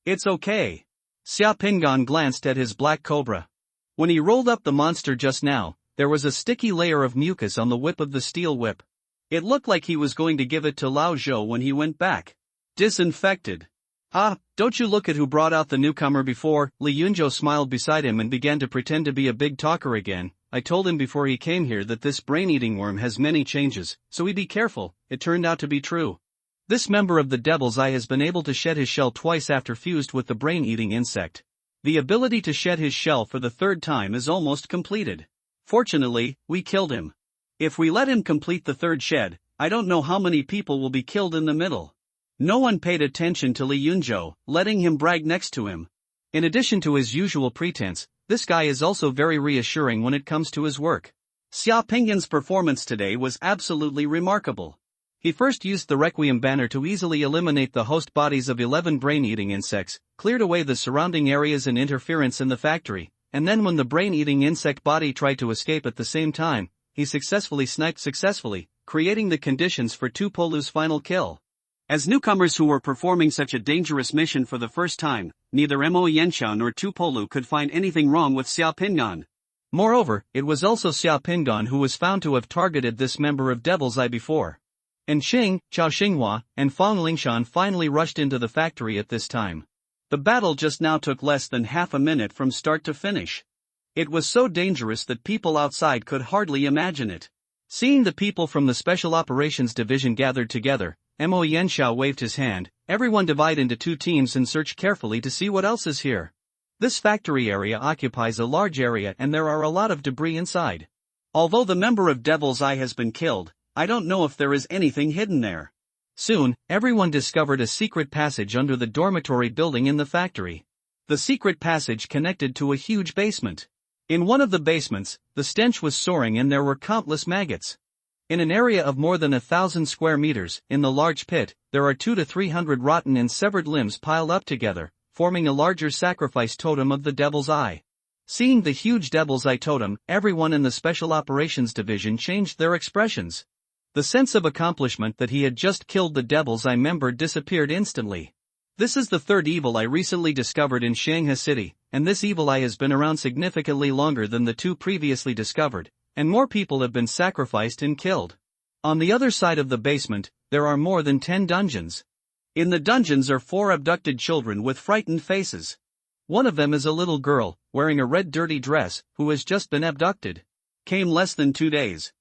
"It's okay." Xiaopinggan glanced at his black cobra. When he rolled up the monster just now, there was a sticky layer of mucus on the whip of the steel whip. It looked like he was going to give it to Lao Zhou when he went back. Disinfected. "Ah, don't you look at who brought out the newcomer before?" Li Yunzhou smiled beside him and began to pretend to be a big talker again. "I told him before he came here that this brain-eating worm has many changes, so he be careful." It turned out to be true. This member of the Devil's Eye has been able to shed his shell twice after fused with the brain-eating insect. The ability to shed his shell for the third time is almost completed. Fortunately, we killed him. If we let him complete the third shed, I don't know how many people will be killed in the middle. No one paid attention to Li Yunzhou, letting him brag next to him. In addition to his usual pretense, this guy is also very reassuring when it comes to his work. Xiaopinggan's performance today was absolutely remarkable. He first used the Requiem banner to easily eliminate the host bodies of 11 brain-eating insects, cleared away the surrounding areas and interference in the factory, and then when the brain-eating insect body tried to escape at the same time, he successfully sniped creating the conditions for Tupolu's final kill. As newcomers who were performing such a dangerous mission for the first time, neither Mo Yanxia nor Tupolu could find anything wrong with Xiaopinggan. Moreover, it was also Xiaopinggan who was found to have targeted this member of Devil's Eye before. And Xing, Chao Xinghua, and Fang Lingshan finally rushed into the factory at this time. The battle just now took less than half a minute from start to finish. It was so dangerous that people outside could hardly imagine it. Seeing the people from the Special Operations Division gathered together, Mo Yanxiao waved his hand. "Everyone divide into two teams and search carefully to see what else is here. This factory area occupies a large area and there are a lot of debris inside. Although the member of Devil's Eye has been killed, I don't know if there is anything hidden there." Soon, everyone discovered a secret passage under the dormitory building in the factory. The secret passage connected to a huge basement. In one of the basements, the stench was soaring and there were countless maggots. In an area of more than 1,000 square meters, in the large pit, there are 200 to 300 rotten and severed limbs piled up together, forming a larger sacrifice totem of the Devil's Eye. Seeing the huge Devil's Eye totem, everyone in the Special Operations Division changed their expressions. The sense of accomplishment that he had just killed the Devil's Eye member disappeared instantly. This is the third evil eye recently discovered in Shanghai City, and this evil eye has been around significantly longer than the two previously discovered, and more people have been sacrificed and killed. On the other side of the basement, there are more than 10 dungeons. In the dungeons are 4 abducted children with frightened faces. One of them is a little girl, wearing a red dirty dress, who has just been abducted. Came less than 2 days.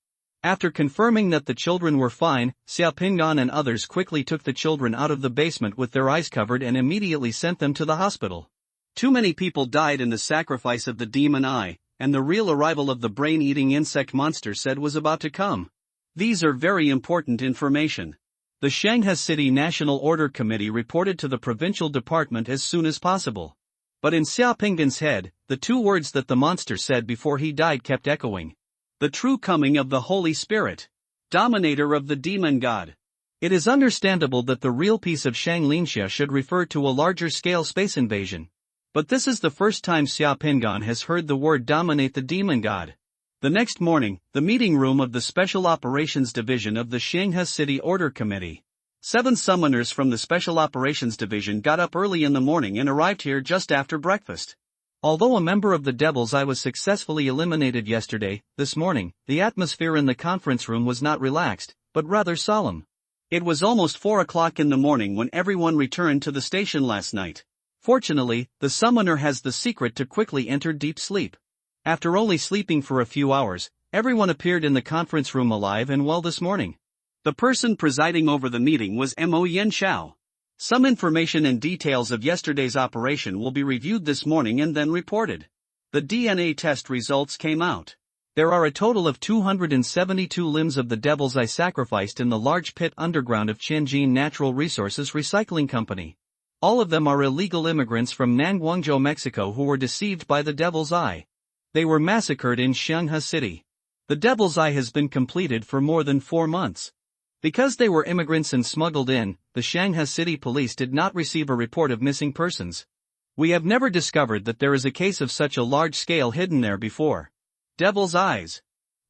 After confirming that the children were fine, Xiaopinggan and others quickly took the children out of the basement with their eyes covered and immediately sent them to the hospital. Too many people died in the sacrifice of the demon eye, and the real arrival of the brain-eating insect monster said was about to come. These are very important information. The Shanghai City National Order Committee reported to the provincial department as soon as possible. But in Xiaopinggan's head, the two words that the monster said before he died kept echoing. The true coming of the Holy Spirit. Dominator of the demon god. It is understandable that the real piece of Shang Linxia should refer to a larger-scale space invasion. But this is the first time Xiaopinggan has heard the word dominate the demon god. The next morning, the meeting room of the Special Operations Division of the Shanghai City Order Committee. 7 summoners from the Special Operations Division got up early in the morning and arrived here just after breakfast. Although a member of the Devil's Eye was successfully eliminated yesterday, this morning, the atmosphere in the conference room was not relaxed, but rather solemn. It was almost 4 o'clock in the morning when everyone returned to the station last night. Fortunately, the summoner has the secret to quickly enter deep sleep. After only sleeping for a few hours, everyone appeared in the conference room alive and well this morning. The person presiding over the meeting was Mo Yanxiao. Some information and details of yesterday's operation will be reviewed this morning and then reported. The DNA test results came out. There are a total of 272 limbs of the devil's eye sacrificed in the large pit underground of Tianjin Natural Resources Recycling Company. All of them are illegal immigrants from Nanguangzhou, Mexico who were deceived by the devil's eye. They were massacred in Shanghai City. The devil's eye has been completed for more than 4 months. Because they were immigrants and smuggled in, the Shanghai City police did not receive a report of missing persons. We have never discovered that there is a case of such a large scale hidden there before. Devil's eyes.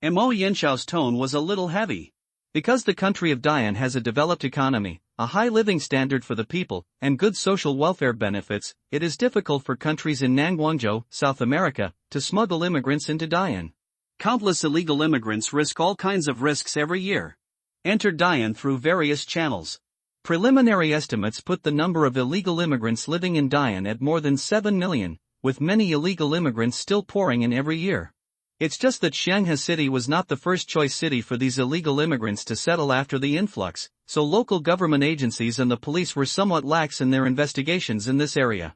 Mo Yanxiao's tone was a little heavy. Because the country of Dian has a developed economy, a high living standard for the people, and good social welfare benefits, it is difficult for countries in Nanguangzhou, South America, to smuggle immigrants into Dian. Countless illegal immigrants risk all kinds of risks every year. Enter Dian through various channels. Preliminary estimates put the number of illegal immigrants living in Dian at more than 7 million, with many illegal immigrants still pouring in every year. It's just that Shanghai City was not the first choice city for these illegal immigrants to settle after the influx, so local government agencies and the police were somewhat lax in their investigations in this area.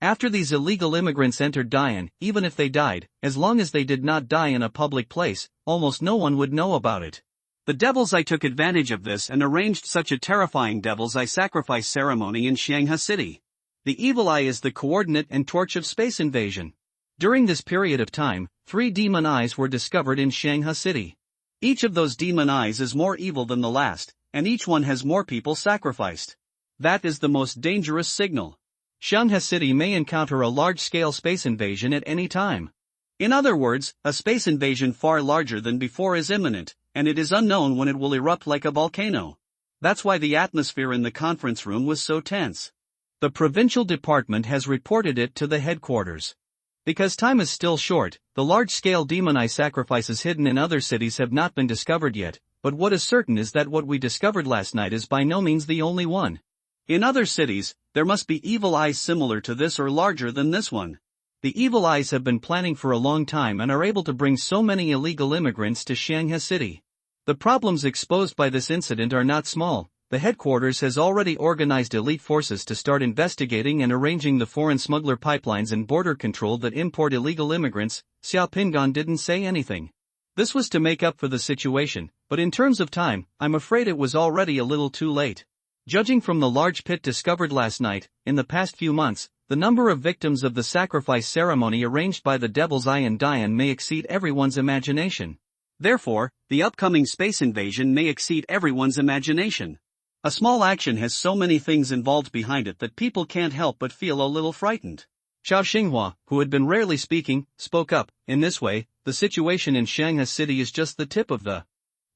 After these illegal immigrants entered Dian, even if they died, as long as they did not die in a public place, almost no one would know about it. The devil's eye took advantage of this and arranged such a terrifying devil's eye sacrifice ceremony in Shanghai City. The evil eye is the coordinate and torch of space invasion. During this period of time, 3 demon eyes were discovered in Shanghai City. Each of those demon eyes is more evil than the last, and each one has more people sacrificed. That is the most dangerous signal. Shanghai City may encounter a large-scale space invasion at any time. In other words, a space invasion far larger than before is imminent, and it is unknown when it will erupt like a volcano. That's why the atmosphere in the conference room was so tense. The provincial department has reported it to the headquarters. Because time is still short, the large-scale demon eye sacrifices hidden in other cities have not been discovered yet, but what is certain is that what we discovered last night is by no means the only one. In other cities, there must be evil eyes similar to this or larger than this one. The evil eyes have been planning for a long time and are able to bring so many illegal immigrants to Shanghai City. The problems exposed by this incident are not small. The headquarters has already organized elite forces to start investigating and arranging the foreign smuggler pipelines and border control that import illegal immigrants. Xiaopingan didn't say anything. This was to make up for the situation, but in terms of time, I'm afraid it was already a little too late. Judging from the large pit discovered last night, in the past few months, the number of victims of the sacrifice ceremony arranged by the Devil's Eye in Dian may exceed everyone's imagination. Therefore, the upcoming space invasion may exceed everyone's imagination. A small action has so many things involved behind it that people can't help but feel a little frightened. Xiao Xinghua, who had been rarely speaking, spoke up. In this way, the situation in Shanghai City is just the tip of the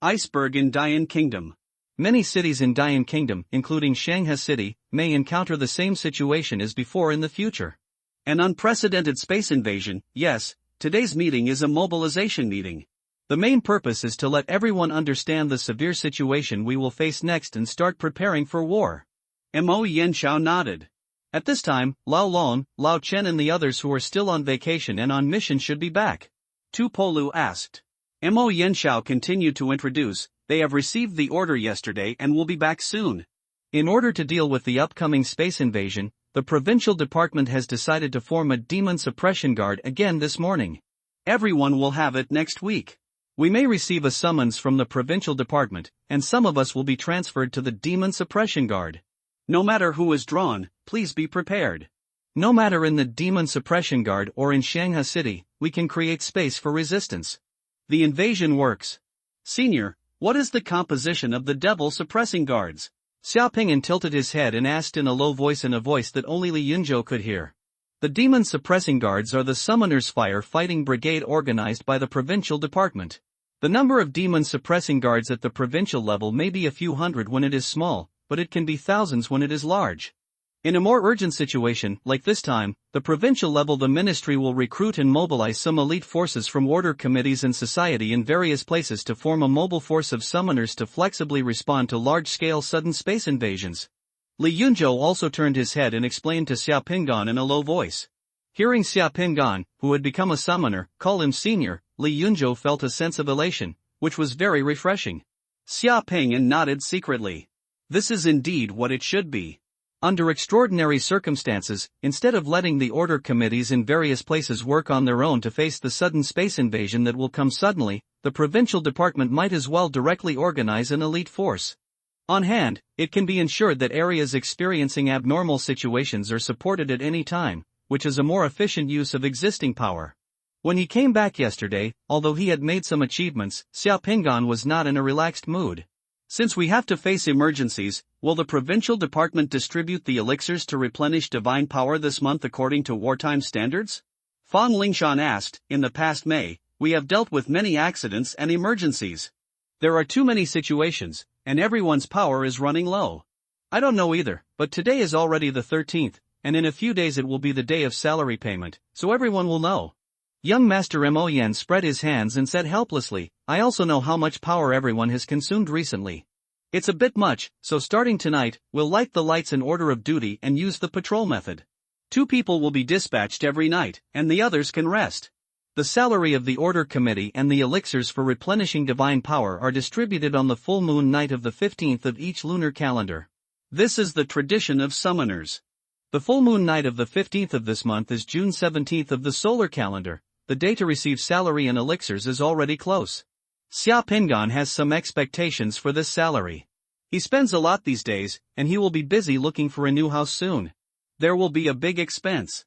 iceberg in Dian Kingdom. Many cities in Dian Kingdom, including Shanghai City, may encounter the same situation as before in the future. An unprecedented space invasion. Yes, today's meeting is a mobilization meeting. The main purpose is to let everyone understand the severe situation we will face next and start preparing for war. Mo Yanxiao nodded. At this time, Lao Long, Lao Chen and the others who are still on vacation and on mission should be back. Tu Polu asked. Mo Yanxiao continued to introduce. They have received the order yesterday and will be back soon. In order to deal with the upcoming space invasion, the provincial department has decided to form a demon suppression guard again this morning. Everyone will have it next week. We may receive a summons from the provincial department, and some of us will be transferred to the Demon Suppression Guard. No matter who is drawn, please be prepared. No matter in the Demon Suppression Guard or in Shanghai City, we can create space for resistance. The invasion works. Senior, what is the composition of the Devil Suppressing Guards? Xiaopingan tilted his head and asked in a low voice, in a voice that only Li Yunzhou could hear. The Demon Suppressing Guards are the Summoners Fire Fighting Brigade organized by the provincial department. The number of Demon Suppressing Guards at the provincial level may be a few hundred when it is small, but it can be thousands when it is large. In a more urgent situation, like this time, the provincial level the ministry will recruit and mobilize some elite forces from order committees and society in various places to form a mobile force of summoners to flexibly respond to large-scale sudden space invasions. Li Yunzhou also turned his head and explained to Xiaopingan in a low voice. Hearing Xia Pingan, who had become a summoner, call him senior, Li Yunzhou felt a sense of elation, which was very refreshing. Xia Pingan nodded secretly. This is indeed what it should be. Under extraordinary circumstances, instead of letting the order committees in various places work on their own to face the sudden space invasion that will come suddenly, the provincial department might as well directly organize an elite force. On hand, it can be ensured that areas experiencing abnormal situations are supported at any time, which is a more efficient use of existing power. When he came back yesterday, although he had made some achievements, Xia Pingan was not in a relaxed mood. Since we have to face emergencies, will the provincial department distribute the elixirs to replenish divine power this month according to wartime standards? Fan Lingshan asked. In the past May, we have dealt with many accidents and emergencies. There are too many situations, and everyone's power is running low. I don't know either, but today is already the 13th, and in a few days it will be the day of salary payment, so everyone will know. Young Master Mo Yen spread his hands and said helplessly, I also know how much power everyone has consumed recently. It's a bit much, so starting tonight, we'll light the lights in order of duty and use the patrol method. 2 people will be dispatched every night, and the others can rest. The salary of the order committee and the elixirs for replenishing divine power are distributed on the full moon night of the 15th of each lunar calendar. This is the tradition of summoners. The full moon night of the 15th of this month is June 17th of the solar calendar. The day to receive salary and elixirs is already close. Xia Pingan has some expectations for this salary. He spends a lot these days, and he will be busy looking for a new house soon. There will be a big expense.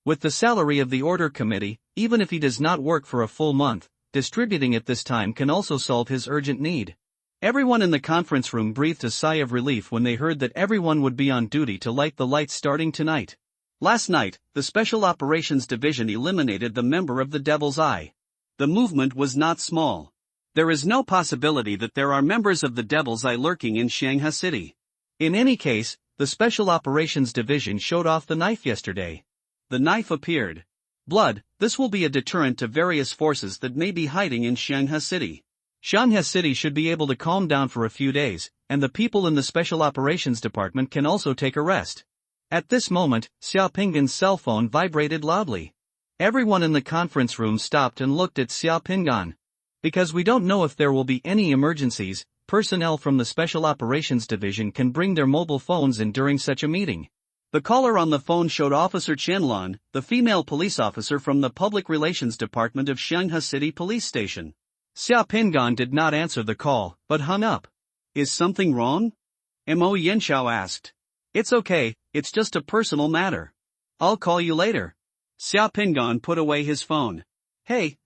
With the salary of the order committee, even if he does not work for a full month, distributing it this time can also solve his urgent need. Everyone in the conference room breathed a sigh of relief when they heard that everyone would be on duty to light the lights starting tonight. Last night, the Special Operations Division eliminated the member of the Devil's Eye. The movement was not small. There is no possibility that there are members of the Devil's Eye lurking in Shanghai City. In any case, the Special Operations Division showed off the knife yesterday. The knife appeared. Blood, this will be a deterrent to various forces that may be hiding in Shanghai City. Shanghai City should be able to calm down for a few days, and the people in the Special Operations Department can also take a rest. At this moment, Xia Pingan's cell phone vibrated loudly. Everyone in the conference room stopped and looked at Xia Pingan. Because we don't know if there will be any emergencies, personnel from the Special Operations Division can bring their mobile phones in during such a meeting. The caller on the phone showed Officer Qianlan, the female police officer from the Public Relations Department of Shanghai City Police Station. Xia Pingan did not answer the call, but hung up. Is something wrong? Mo Yanshao asked. It's okay, it's just a personal matter. I'll call you later. Xia Pingan put away his phone. Hey,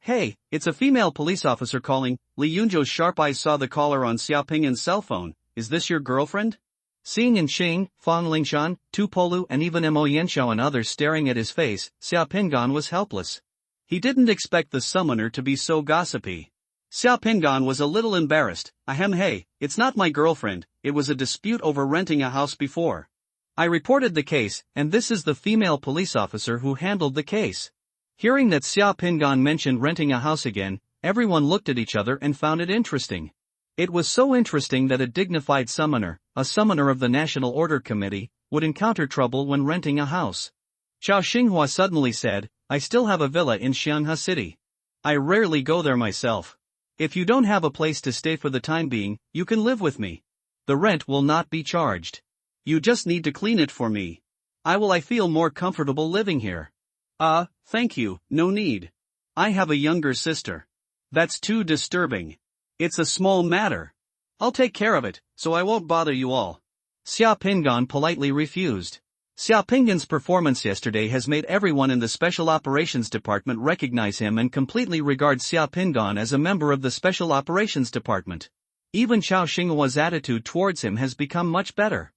it's a female police officer calling. Li Yunzhou's sharp eyes saw the caller on Xia Pingan's cell phone. Is this your girlfriend? Seeing in Xing, Fan Lingshan, Tu Polu and even Mo Yanshao and others staring at his face, Xia Pingan was helpless. He didn't expect the summoner to be so gossipy. Xia Pingan was a little embarrassed. Hey, it's not my girlfriend, it was a dispute over renting a house before. I reported the case, and this is the female police officer who handled the case. Hearing that Xia Pingan mentioned renting a house again, everyone looked at each other and found it interesting. It was so interesting that a dignified summoner, a summoner of the National Order Committee, would encounter trouble when renting a house. Chao Xinghua suddenly said, I still have a villa in Shanghai City. I rarely go there myself. If you don't have a place to stay for the time being, you can live with me. The rent will not be charged. You just need to clean it for me. I feel more comfortable living here. Thank you, no need. I have a younger sister. That's too disturbing. It's a small matter. I'll take care of it, so I won't bother you all. Xia Pingan politely refused. Xia Pingan's performance yesterday has made everyone in the Special Operations Department recognize him and completely regard Xia Pingan as a member of the Special Operations Department. Even Chao Xinghua's attitude towards him has become much better.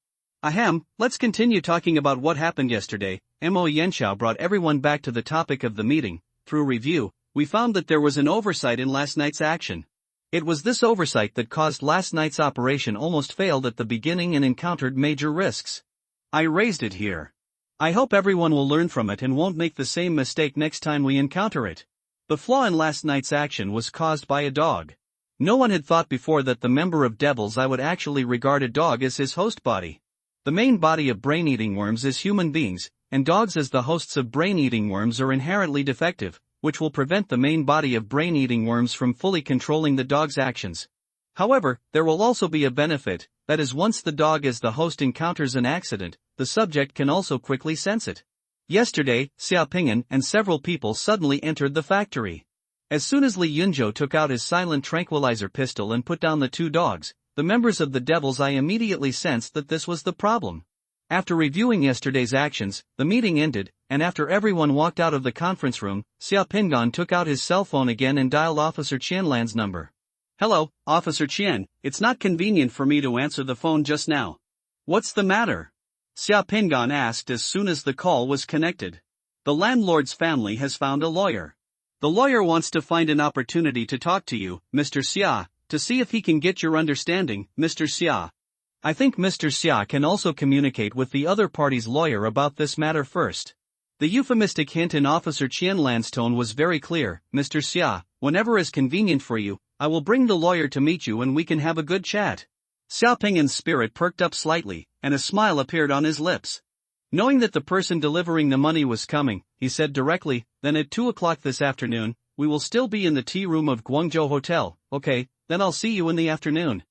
Let's continue talking about what happened yesterday. Mo Yanshao brought everyone back to the topic of the meeting. Through review, we found that there was an oversight in last night's action. It was this oversight that caused last night's operation almost failed at the beginning and encountered major risks. I raised it here. I hope everyone will learn from it and won't make the same mistake next time we encounter it. The flaw in last night's action was caused by a dog. No one had thought before that the member of Devil's Eye would actually regard a dog as his host body. The main body of brain-eating worms is human beings, and dogs as the hosts of brain-eating worms are inherently defective, which will prevent the main body of brain-eating worms from fully controlling the dog's actions. However, there will also be a benefit, that is, once the dog as the host encounters an accident, the subject can also quickly sense it. Yesterday, Xiaoping'an and several people suddenly entered the factory. As soon as Li Yunzhou took out his silent tranquilizer pistol and put down the two dogs, the members of the Devil's Eye immediately sensed that this was the problem. After reviewing yesterday's actions, the meeting ended, and after everyone walked out of the conference room, Xiaoping'an took out his cell phone again and dialed Officer Qianlan's number. Hello, Officer Qian, it's not convenient for me to answer the phone just now. What's the matter? Xiaoping'an asked as soon as the call was connected. The landlord's family has found a lawyer. The lawyer wants to find an opportunity to talk to you, Mr. Xia, to see if he can get your understanding, Mr. Xia. I think Mr. Xia can also communicate with the other party's lawyer about this matter first. The euphemistic hint in Officer Qianlan's tone was very clear. Mr. Xia, whenever is convenient for you, I will bring the lawyer to meet you and we can have a good chat. Xiaoping'an's spirit perked up slightly, and a smile appeared on his lips. Knowing that the person delivering the money was coming, he said directly, then at 2 o'clock this afternoon, we will still be in the tea room of Guangzhou Hotel. Okay, then I'll see you in the afternoon.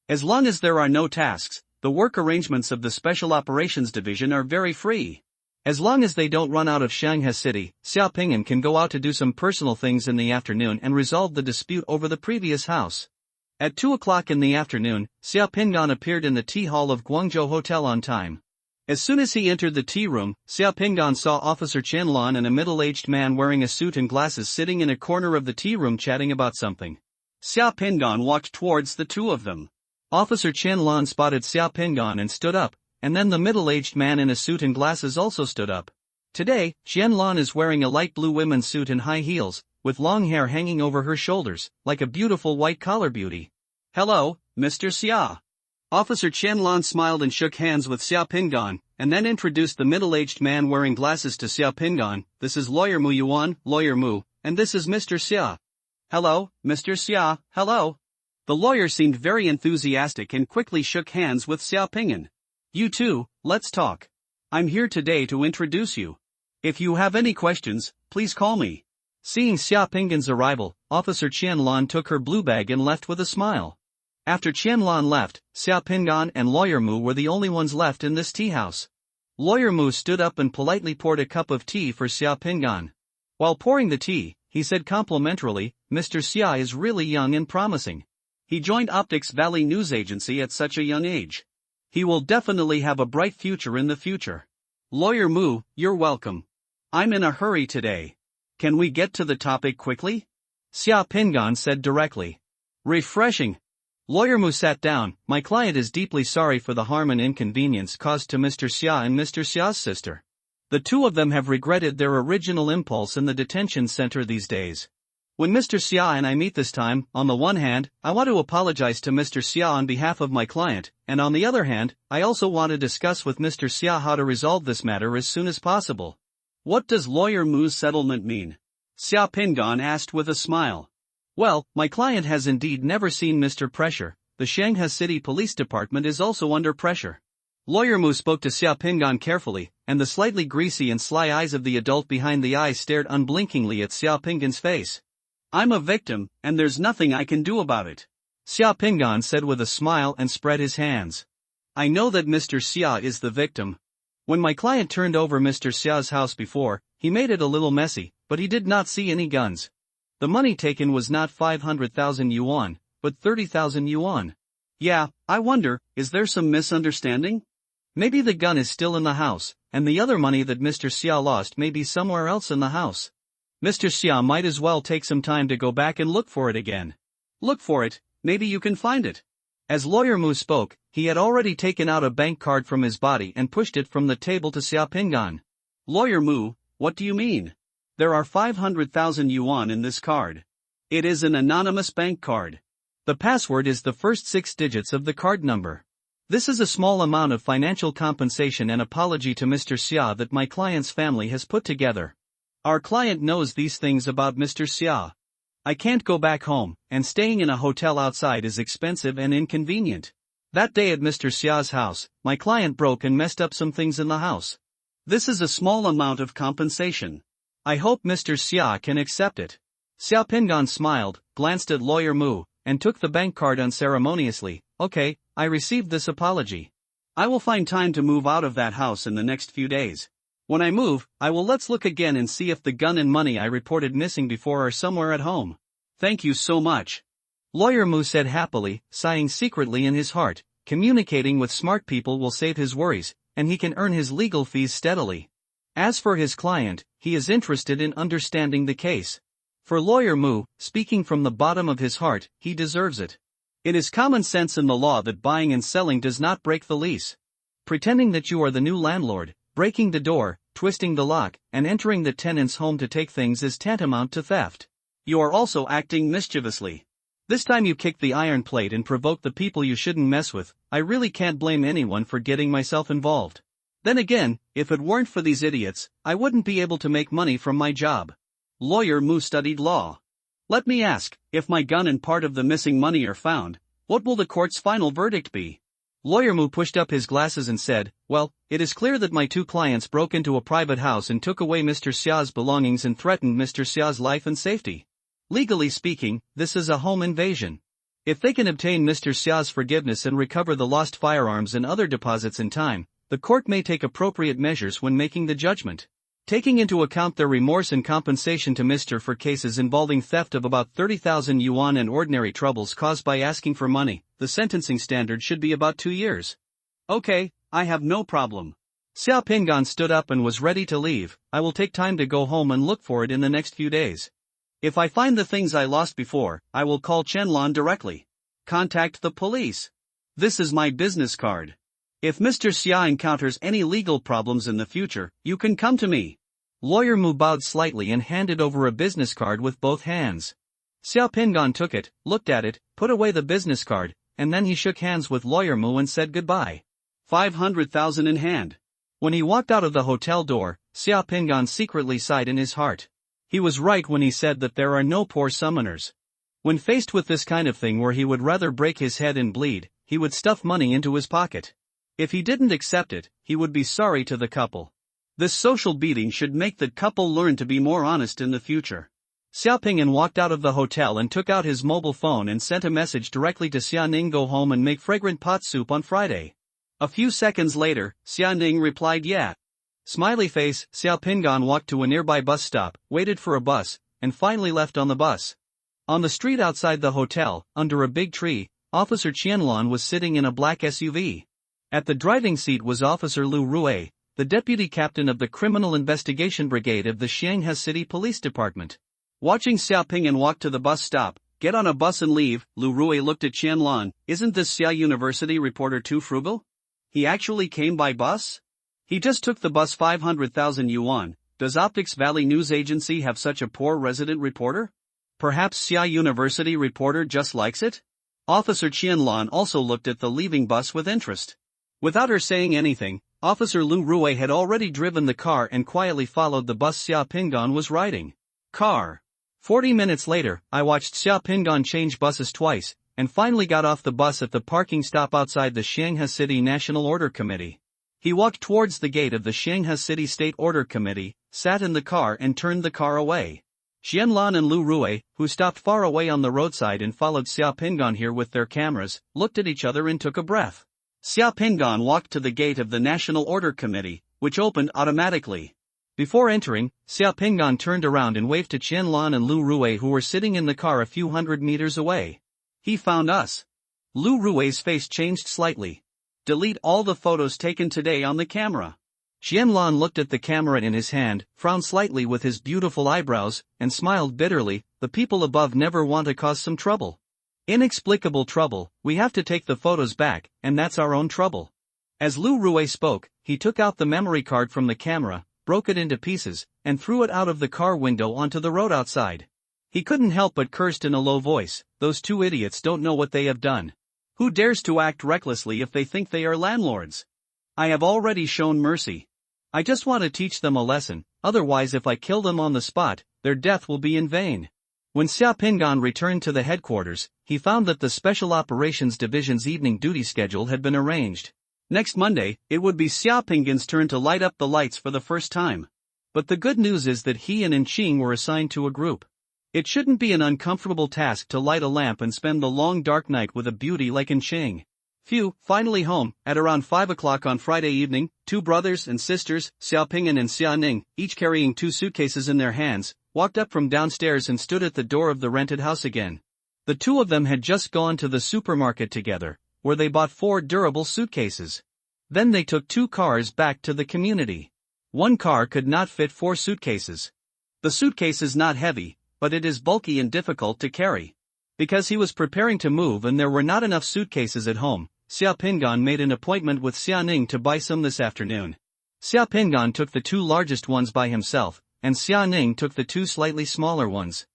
As long as there are no tasks, the work arrangements of the Special Operations Division are very free. As long as they don't run out of Shanghai City, Xiaoping'an can go out to do some personal things in the afternoon and resolve the dispute over the previous house. At 2 o'clock in the afternoon, Xiaoping'an appeared in the tea hall of Guangzhou Hotel on time. As soon as he entered the tea room, Xiaoping'an saw Officer Qianlan and a middle-aged man wearing a suit and glasses sitting in a corner of the tea room chatting about something. Xiaoping'an walked towards the two of them. Officer Qianlan spotted Xiaoping'an and stood up, and then the middle-aged man in a suit and glasses also stood up. Today, Qianlan is wearing a light blue women's suit and high heels, with long hair hanging over her shoulders, like a beautiful white-collar beauty. Hello, Mr. Xia. Officer Qianlan smiled and shook hands with Xiaoping'an, and then introduced the middle-aged man wearing glasses to Xiaoping'an. This is Lawyer Mu Yuan, Lawyer Mu, and this is Mr. Xia. Hello, Mr. Xia, hello. The lawyer seemed very enthusiastic and quickly shook hands with Xiaoping'an. You two, let's talk. I'm here today to introduce you. If you have any questions, please call me. Seeing Xiaoping'an's arrival, Officer Qianlan took her blue bag and left with a smile. After Qianlan left, Xiaoping'an and Lawyer Mu were the only ones left in this tea house. Lawyer Mu stood up and politely poured a cup of tea for Xiaoping'an. While pouring the tea, he said complimentarily, Mr. Xia is really young and promising. He joined Optics Valley News Agency at such a young age. He will definitely have a bright future in the future. Lawyer Mu, you're welcome. I'm in a hurry today. Can we get to the topic quickly? Xiaoping'an said directly. Refreshing. Lawyer Mu sat down. My client is deeply sorry for the harm and inconvenience caused to Mr. Xia and Mr. Xia's sister. The two of them have regretted their original impulse in the detention center these days. When Mr. Xia and I meet this time, on the one hand, I want to apologize to Mr. Xia on behalf of my client, and on the other hand, I also want to discuss with Mr. Xia how to resolve this matter as soon as possible. What does Lawyer Mu's settlement mean? Xiaoping'an asked with a smile. Well, my client has indeed never seen Mr. Pressure. The Shanghai City Police Department is also under pressure. Lawyer Mu spoke to Xiaoping'an carefully, and the slightly greasy and sly eyes of the adult behind the eyes stared unblinkingly at Xiaoping'an's face. I'm a victim, and there's nothing I can do about it. Xiaoping'an said with a smile and spread his hands. I know that Mr. Xia is the victim. When my client turned over Mr. Xia's house before, he made it a little messy, but he did not see any guns. The money taken was not 500,000 yuan, but 30,000 yuan. Yeah, I wonder, is there some misunderstanding? Maybe the gun is still in the house, and the other money that Mr. Xia lost may be somewhere else in the house. Mr. Xia might as well take some time to go back and look for it again. Look for it, maybe you can find it. As Lawyer Mu spoke, he had already taken out a bank card from his body and pushed it from the table to Xiaoping'an. Lawyer Mu, what do you mean? There are 500,000 yuan in this card. It is an anonymous bank card. The password is the first 6 digits of the card number. This is a small amount of financial compensation and apology to Mr. Xia that my client's family has put together. Our client knows these things about Mr. Xia. I can't go back home, and staying in a hotel outside is expensive and inconvenient. That day at Mr. Xia's house, my client broke and messed up some things in the house. This is a small amount of compensation. I hope Mr. Xia can accept it. Xia Pingan smiled, glanced at Lawyer Mu, and took the bank card unceremoniously. Okay, I received this apology. I will find time to move out of that house in the next few days. When I move, let's look again and see if the gun and money I reported missing before are somewhere at home. Thank you so much. Lawyer Mu said happily, sighing secretly in his heart. Communicating with smart people will save his worries, and he can earn his legal fees steadily. As for his client, he is interested in understanding the case. For Lawyer Mu, speaking from the bottom of his heart, he deserves it. It is common sense in the law that buying and selling does not break the lease. Pretending that you are the new landlord, breaking the door, twisting the lock, and entering the tenant's home to take things is tantamount to theft. You are also acting mischievously. This time you kicked the iron plate and provoked the people you shouldn't mess with. I really can't blame anyone for getting myself involved. Then again, if it weren't for these idiots, I wouldn't be able to make money from my job. Lawyer Mu studied law. Let me ask, if my gun and part of the missing money are found, what will the court's final verdict be? Lawyer Mu pushed up his glasses and said, well, it is clear that my two clients broke into a private house and took away Mr. Xia's belongings and threatened Mr. Xia's life and safety. Legally speaking, this is a home invasion. If they can obtain Mr. Xia's forgiveness and recover the lost firearms and other deposits in time, the court may take appropriate measures when making the judgment. Taking into account their remorse and compensation to Mr. for cases involving theft of about 30,000 yuan and ordinary troubles caused by asking for money, the sentencing standard should be about 2 years. Okay, I have no problem. Xia Pingan stood up and was ready to leave. I will take time to go home and look for it in the next few days. If I find the things I lost before, I will call Qianlan directly. Contact the police. This is my business card. If Mr. Xia encounters any legal problems in the future, you can come to me. Lawyer Mu bowed slightly and handed over a business card with both hands. Xia Pingan took it, looked at it, put away the business card, and then he shook hands with Lawyer Mu and said goodbye. 500,000 in hand. When he walked out of the hotel door, Xia Pingan secretly sighed in his heart. He was right when he said that there are no poor summoners. When faced with this kind of thing where he would rather break his head and bleed, he would stuff money into his pocket. If he didn't accept it, he would be sorry to the couple. This social beating should make the couple learn to be more honest in the future. Xia Pingan walked out of the hotel and took out his mobile phone and sent a message directly to Xia Ning, go home and make fragrant pot soup on Friday. A few seconds later, Xia Ning replied yeah. Smiley face, Xia Pingan walked to a nearby bus stop, waited for a bus, and finally left on the bus. On the street outside the hotel, under a big tree, Officer Qianlan was sitting in a black SUV. At the driving seat was Officer Lu Rui, the deputy captain of the Criminal Investigation Brigade of the Shanghai City Police Department. Watching Xia Pingan walk to the bus stop, get on a bus and leave, Lu Rui looked at Qianlan. Isn't this Xia University reporter too frugal? He actually came by bus? He just took the bus 500,000 yuan. Does Optics Valley News Agency have such a poor resident reporter? Perhaps Xia University reporter just likes it? Officer Qianlan also looked at the leaving bus with interest. Without her saying anything, Officer Lu Rui had already driven the car and quietly followed the bus Xia Pingan was riding. Car. 40 minutes later, I watched Xia Pingan change buses twice, and finally got off the bus at the parking stop outside the Shanghai City National Order Committee. He walked towards the gate of the Shanghai City State Order Committee, sat in the car and turned the car away. Qianlan and Lu Rui, who stopped far away on the roadside and followed Xia Pingan here with their cameras, looked at each other and took a breath. Xia Pingan walked to the gate of the National Order Committee, which opened automatically. Before entering, Xia Pingan turned around and waved to Qianlan and Lu Rui, who were sitting in the car a few hundred meters away. He found us. Lu Rui's face changed slightly. Delete all the photos taken today on the camera. Qianlan looked at the camera in his hand, frowned slightly with his beautiful eyebrows, and smiled bitterly. The people above never want to cause some trouble. Inexplicable trouble. We have to take the photos back, and that's our own trouble. As Lu Rui spoke, he took out the memory card from the camera, broke it into pieces, and threw it out of the car window onto the road outside. He couldn't help but cursed in a low voice. Those two idiots don't know what they have done. Who dares to act recklessly if they think they are landlords? I have already shown mercy. I just want to teach them a lesson, otherwise if I kill them on the spot, their death will be in vain. When Xia Pingan returned to the headquarters, he found that the Special Operations Division's evening duty schedule had been arranged. Next Monday, it would be Xiaoping's turn to light up the lights for the first time. But the good news is that he and Inqing were assigned to a group. It shouldn't be an uncomfortable task to light a lamp and spend the long dark night with a beauty like Inqing. Phew, finally home. At around 5 o'clock on Friday evening, two brothers and sisters, Xiaoping and Xianing, each carrying 2 suitcases in their hands, walked up from downstairs and stood at the door of the rented house again. The two of them had just gone to the supermarket together, where they bought 4 durable suitcases. Then they took 2 cars back to the community. One car could not fit 4 suitcases. The suitcase is not heavy, but it is bulky and difficult to carry. Because he was preparing to move and there were not enough suitcases at home, Xiaopingan made an appointment with Xianing to buy some this afternoon. Xiaopingan took the 2 largest ones by himself, and Xianing took the 2 slightly smaller ones.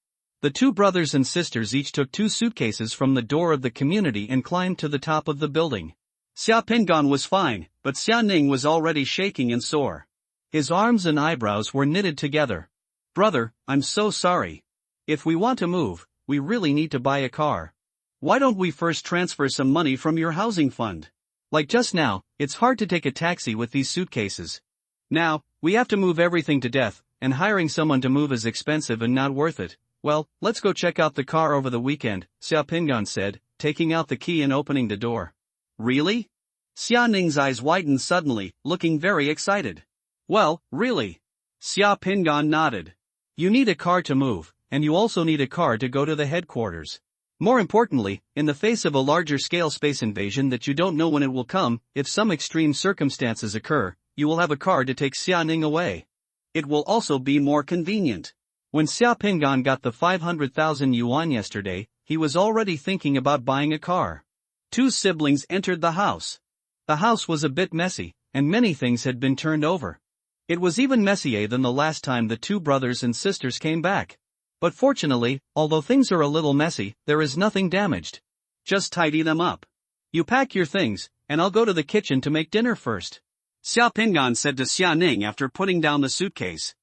The 2 brothers and sisters each took 2 suitcases from the door of the community and climbed to the top of the building. Xiaopingan was fine, but Xianing was already shaking and sore. His arms and eyebrows were knitted together. "Brother, I'm so sorry. If we want to move, we really need to buy a car. Why don't we first transfer some money from your housing fund? Like just now, it's hard to take a taxi with these suitcases. Now, we have to move everything to death, and hiring someone to move is expensive and not worth it. Well, let's go check out the car over the weekend," Xiaopingan said, taking out the key and opening the door. "Really?" Xianing's eyes widened suddenly, looking very excited. "Well, really?" Xiaopingan nodded. "You need a car to move, and you also need a car to go to the headquarters. More importantly, in the face of a larger-scale space invasion that you don't know when it will come, if some extreme circumstances occur, you will have a car to take Xianing away. It will also be more convenient." When Xiaopingan got the 500,000 yuan yesterday, he was already thinking about buying a car. 2 siblings entered the house. The house was a bit messy, and many things had been turned over. It was even messier than the last time the 2 brothers and sisters came back. But fortunately, although things are a little messy, there is nothing damaged. "Just tidy them up. You pack your things, and I'll go to the kitchen to make dinner first," Xiaopingan said to Xianing after putting down the suitcase.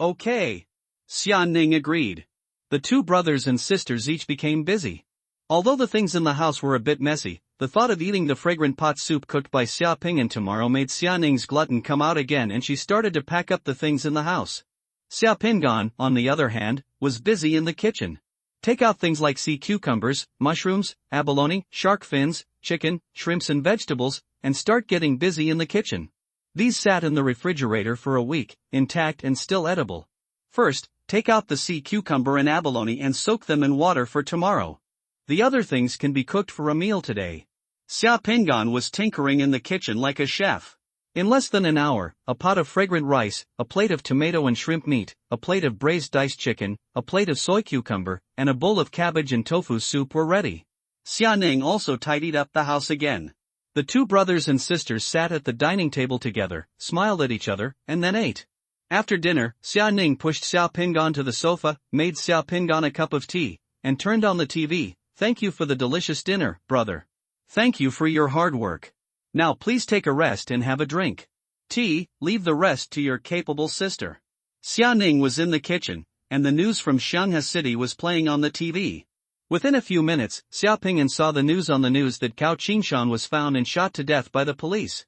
"Okay." Xianing agreed. The 2 brothers and sisters each became busy. Although the things in the house were a bit messy, the thought of eating the fragrant pot soup cooked by Xiaopingan tomorrow made Xianing's glutton come out again and she started to pack up the things in the house. Xiaopingan, on the other hand, was busy in the kitchen. Take out things like sea cucumbers, mushrooms, abalone, shark fins, chicken, shrimps and vegetables, and start getting busy in the kitchen. These sat in the refrigerator for a week, intact and still edible. First, take out the sea cucumber and abalone and soak them in water for tomorrow. The other things can be cooked for a meal today. Xiaopingan was tinkering in the kitchen like a chef. In less than an hour, a pot of fragrant rice, a plate of tomato and shrimp meat, a plate of braised diced chicken, a plate of soy cucumber, and a bowl of cabbage and tofu soup were ready. Xianing also tidied up the house again. The 2 brothers and sisters sat at the dining table together, smiled at each other, and then ate. After dinner, Xianing pushed Xiaopingan to the sofa, made Xiaopingan a cup of tea, and turned on the TV. "Thank you for the delicious dinner, brother. Thank you for your hard work. Now please take a rest and have a drink. Tea, leave the rest to your capable sister." Xianing was in the kitchen, and the news from Shanghai City was playing on the TV. Within a few minutes, Xiaopingan saw the news on the news that Gao Qingshan was found and shot to death by the police.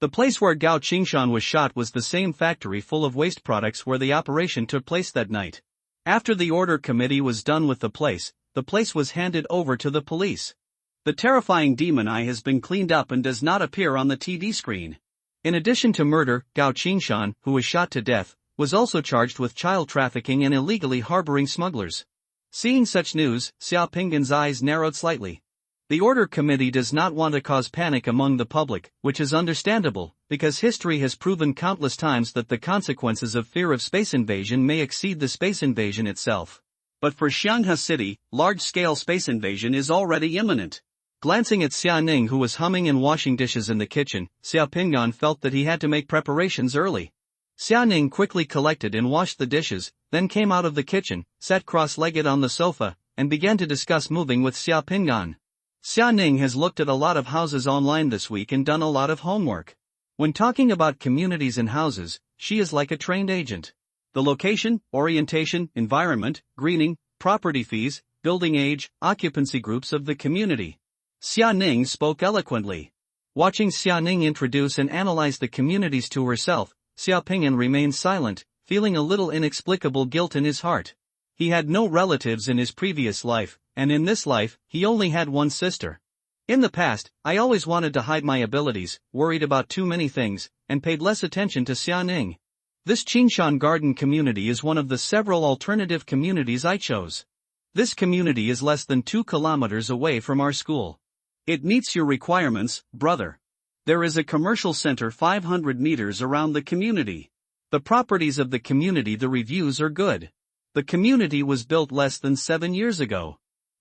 The place where Gao Qingshan was shot was the same factory full of waste products where the operation took place that night. After the order committee was done with the place was handed over to the police. The terrifying demon eye has been cleaned up and does not appear on the TV screen. In addition to murder, Gao Qingshan, who was shot to death, was also charged with child trafficking and illegally harboring smugglers. Seeing such news, Xiaopingan's eyes narrowed slightly. The order committee does not want to cause panic among the public, which is understandable, because history has proven countless times that the consequences of fear of space invasion may exceed the space invasion itself. But for Shanghai City, large-scale space invasion is already imminent. Glancing at Xianing who was humming and washing dishes in the kitchen, Xiaopingan felt that he had to make preparations early. Xianing quickly collected and washed the dishes, then came out of the kitchen, sat cross-legged on the sofa, and began to discuss moving with Xiaopingan. Xianing has looked at a lot of houses online this week and done a lot of homework. When talking about communities and houses, she is like a trained agent. The location, orientation, environment, greening, property fees, building age, occupancy groups of the community. Xianing spoke eloquently. Watching Xia Ning introduce and analyze the communities to herself, Xia Ping'an remained silent, feeling a little inexplicable guilt in his heart. He had no relatives in his previous life, and in this life, he only had one sister. In the past, I always wanted to hide my abilities, worried about too many things, and paid less attention to Xia Ning. This Qingshan Garden community is one of the several alternative communities I chose. This community is less than 2 kilometers away from our school. It meets your requirements, brother. There is a commercial center 500 meters around the community. The properties of the community, the reviews are good. The community was built less than 7 years ago.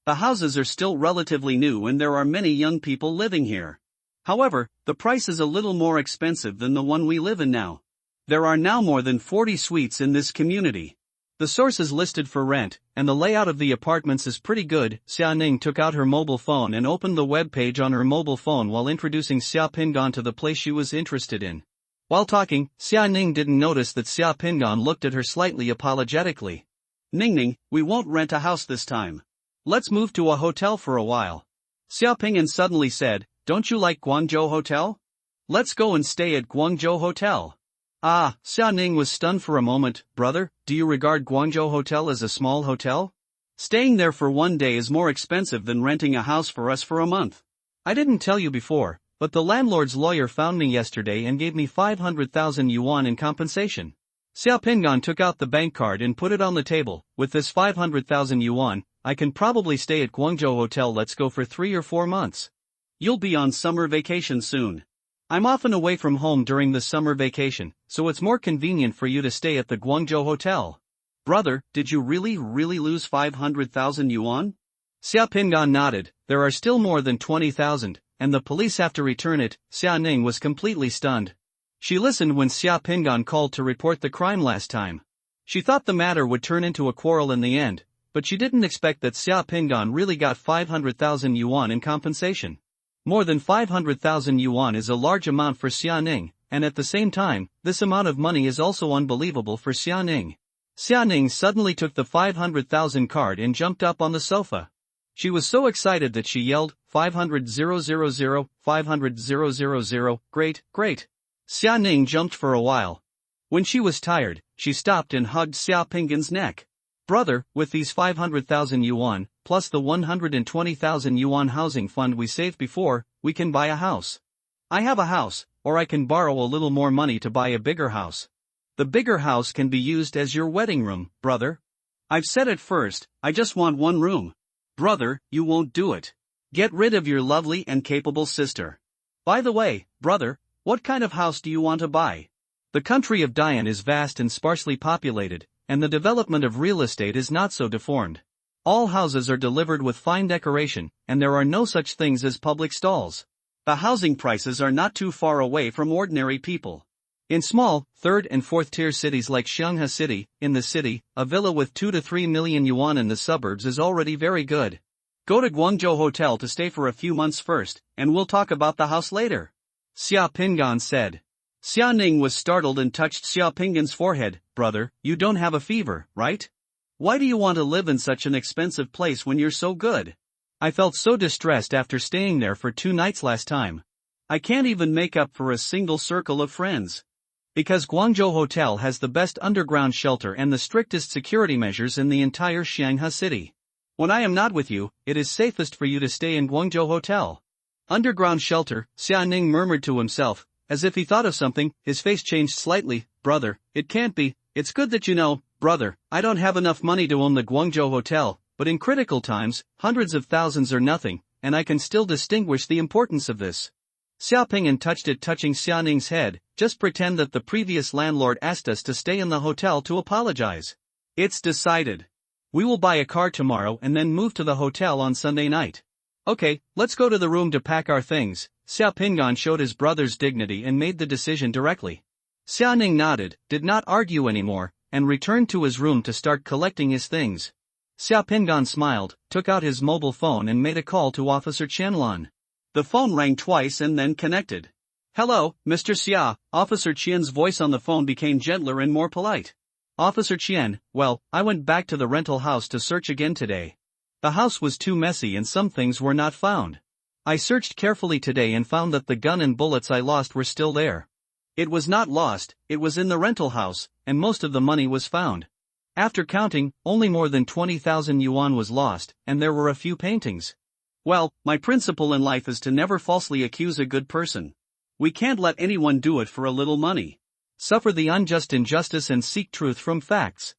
The houses are still relatively new and there are many young people living here. However, the price is a little more expensive than the one we live in now. There are now more than 40 suites in this community. The source is listed for rent, and the layout of the apartments is pretty good. Xia Ning took out her mobile phone and opened the web page on her mobile phone while introducing Xia Ping'an to the place she was interested in. While talking, Xia Ning didn't notice that Xia Ping'an looked at her slightly apologetically. Ning, we won't rent a house this time. Let's move to a hotel for a while. Xia Ping'an suddenly said, don't you like Guangzhou Hotel? Let's go and stay at Guangzhou Hotel. Ah, Xia Ning was stunned for a moment. Brother, do you regard Guangzhou Hotel as a small hotel? Staying there for one day is more expensive than renting a house for us for a month. I didn't tell you before, but the landlord's lawyer found me yesterday and gave me 500,000 yuan in compensation. Xia Ping'an took out the bank card and put it on the table. With this 500,000 yuan, I can probably stay at Guangzhou Hotel. Let's go for 3 or 4 months. You'll be on summer vacation soon. I'm often away from home during the summer vacation, so it's more convenient for you to stay at the Guangzhou Hotel. Brother, did you really lose 500,000 yuan? Xia Ping'an nodded. There are still more than 20,000, and the police have to return it. Xia Ning was completely stunned. She listened when Xia Ping'an called to report the crime last time. She thought the matter would turn into a quarrel in the end, but she didn't expect that Xia Ping'an really got 500,000 yuan in compensation. More than 500,000 yuan is a large amount for Xia Ning, and at the same time, this amount of money is also unbelievable for Xia Ning. Xia Ning suddenly took the 500,000 card and jumped up on the sofa. She was so excited that she yelled, 500,000, 500,000, great. Xia Ning jumped for a while. When she was tired, she stopped and hugged Xia Ping'an's neck. Brother, with these 500,000 yuan, plus the 120,000 yuan housing fund we saved before, we can buy a house. I have a house, or I can borrow a little more money to buy a bigger house. The bigger house can be used as your wedding room, brother. I've said it first, I just want one room. Brother, you won't do it. Get rid of your lovely and capable sister. By the way, brother, what kind of house do you want to buy? The country of Dian is vast and sparsely populated, and the development of real estate is not so deformed. All houses are delivered with fine decoration, and there are no such things as public stalls. The housing prices are not too far away from ordinary people. In small, 3rd and 4th tier cities like Xianghe City, in the city, a villa with 2 to 3 million yuan in the suburbs is already very good. Go to Guangzhou Hotel to stay for a few months first, and we'll talk about the house later. Xia Ping'an said. Xia Ning was startled and touched Xia Ping'an's forehead. Brother, you don't have a fever, right? Why do you want to live in such an expensive place when you're so good? I felt so distressed after staying there for 2 nights last time. I can't even make up for a single circle of friends. Because Guangzhou Hotel has the best underground shelter and the strictest security measures in the entire Xianghe city. When I am not with you, it is safest for you to stay in Guangzhou Hotel. Underground shelter, Xia Ning murmured to himself. As if he thought of something, his face changed slightly. Brother, it can't be. It's good that you know. Brother, I don't have enough money to own the Guangzhou Hotel, but in critical times, hundreds of thousands are nothing, and I can still distinguish the importance of this. Xia Ping'an touched it, touching Xia Ning's head. Just pretend that the previous landlord asked us to stay in the hotel to apologize. It's decided. We will buy a car tomorrow and then move to the hotel on Sunday night. Okay, let's go to the room to pack our things. Xia Ping'an showed his brother's dignity and made the decision directly. Xia Ning nodded, did not argue anymore, and returned to his room to start collecting his things. Xia Ping'an smiled, took out his mobile phone and made a call to Officer Qianlan. The phone rang twice and then connected. Hello, Mr. Xia. Officer Qian's voice on the phone became gentler and more polite. Officer Qian, well, I went back to the rental house to search again today. The house was too messy and some things were not found. I searched carefully today and found that the gun and bullets I lost were still there. It was not lost, it was in the rental house, and most of the money was found. After counting, only more than 20,000 yuan was lost, and there were a few paintings. Well, my principle in life is to never falsely accuse a good person. We can't let anyone do it for a little money. Suffer the unjust injustice and seek truth from facts.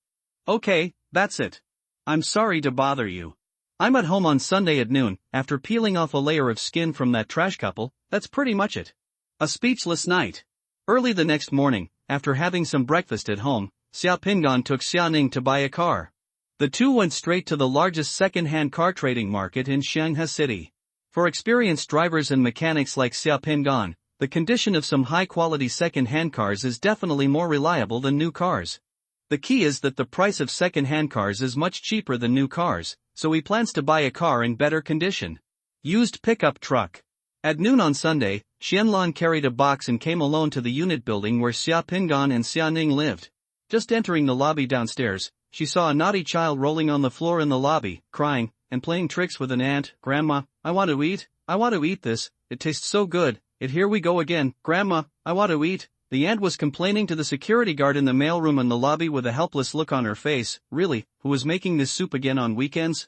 Okay, that's it. I'm sorry to bother you. I'm at home on Sunday at noon, after peeling off a layer of skin from that trash couple. That's pretty much it. A speechless night. Early the next morning, after having some breakfast at home, Xia Pingan took Xia Ning to buy a car. The two went straight to the largest second-hand car trading market in Shanghai City. For experienced drivers and mechanics like Xia Pingan, the condition of some high-quality second-hand cars is definitely more reliable than new cars. The key is that the price of second-hand cars is much cheaper than new cars, so he plans to buy a car in better condition. Used pickup truck. At noon on Sunday, Xianlan carried a box and came alone to the unit building where Xia Pingan and Xia Ning lived. Just entering the lobby downstairs, she saw a naughty child rolling on the floor in the lobby, crying, and playing tricks with an ant. "Grandma, I want to eat this, it tastes so good, here we go again, Grandma, I want to eat." The ant was complaining to the security guard in the mailroom in the lobby with a helpless look on her face. Really, who is making this soup again on weekends?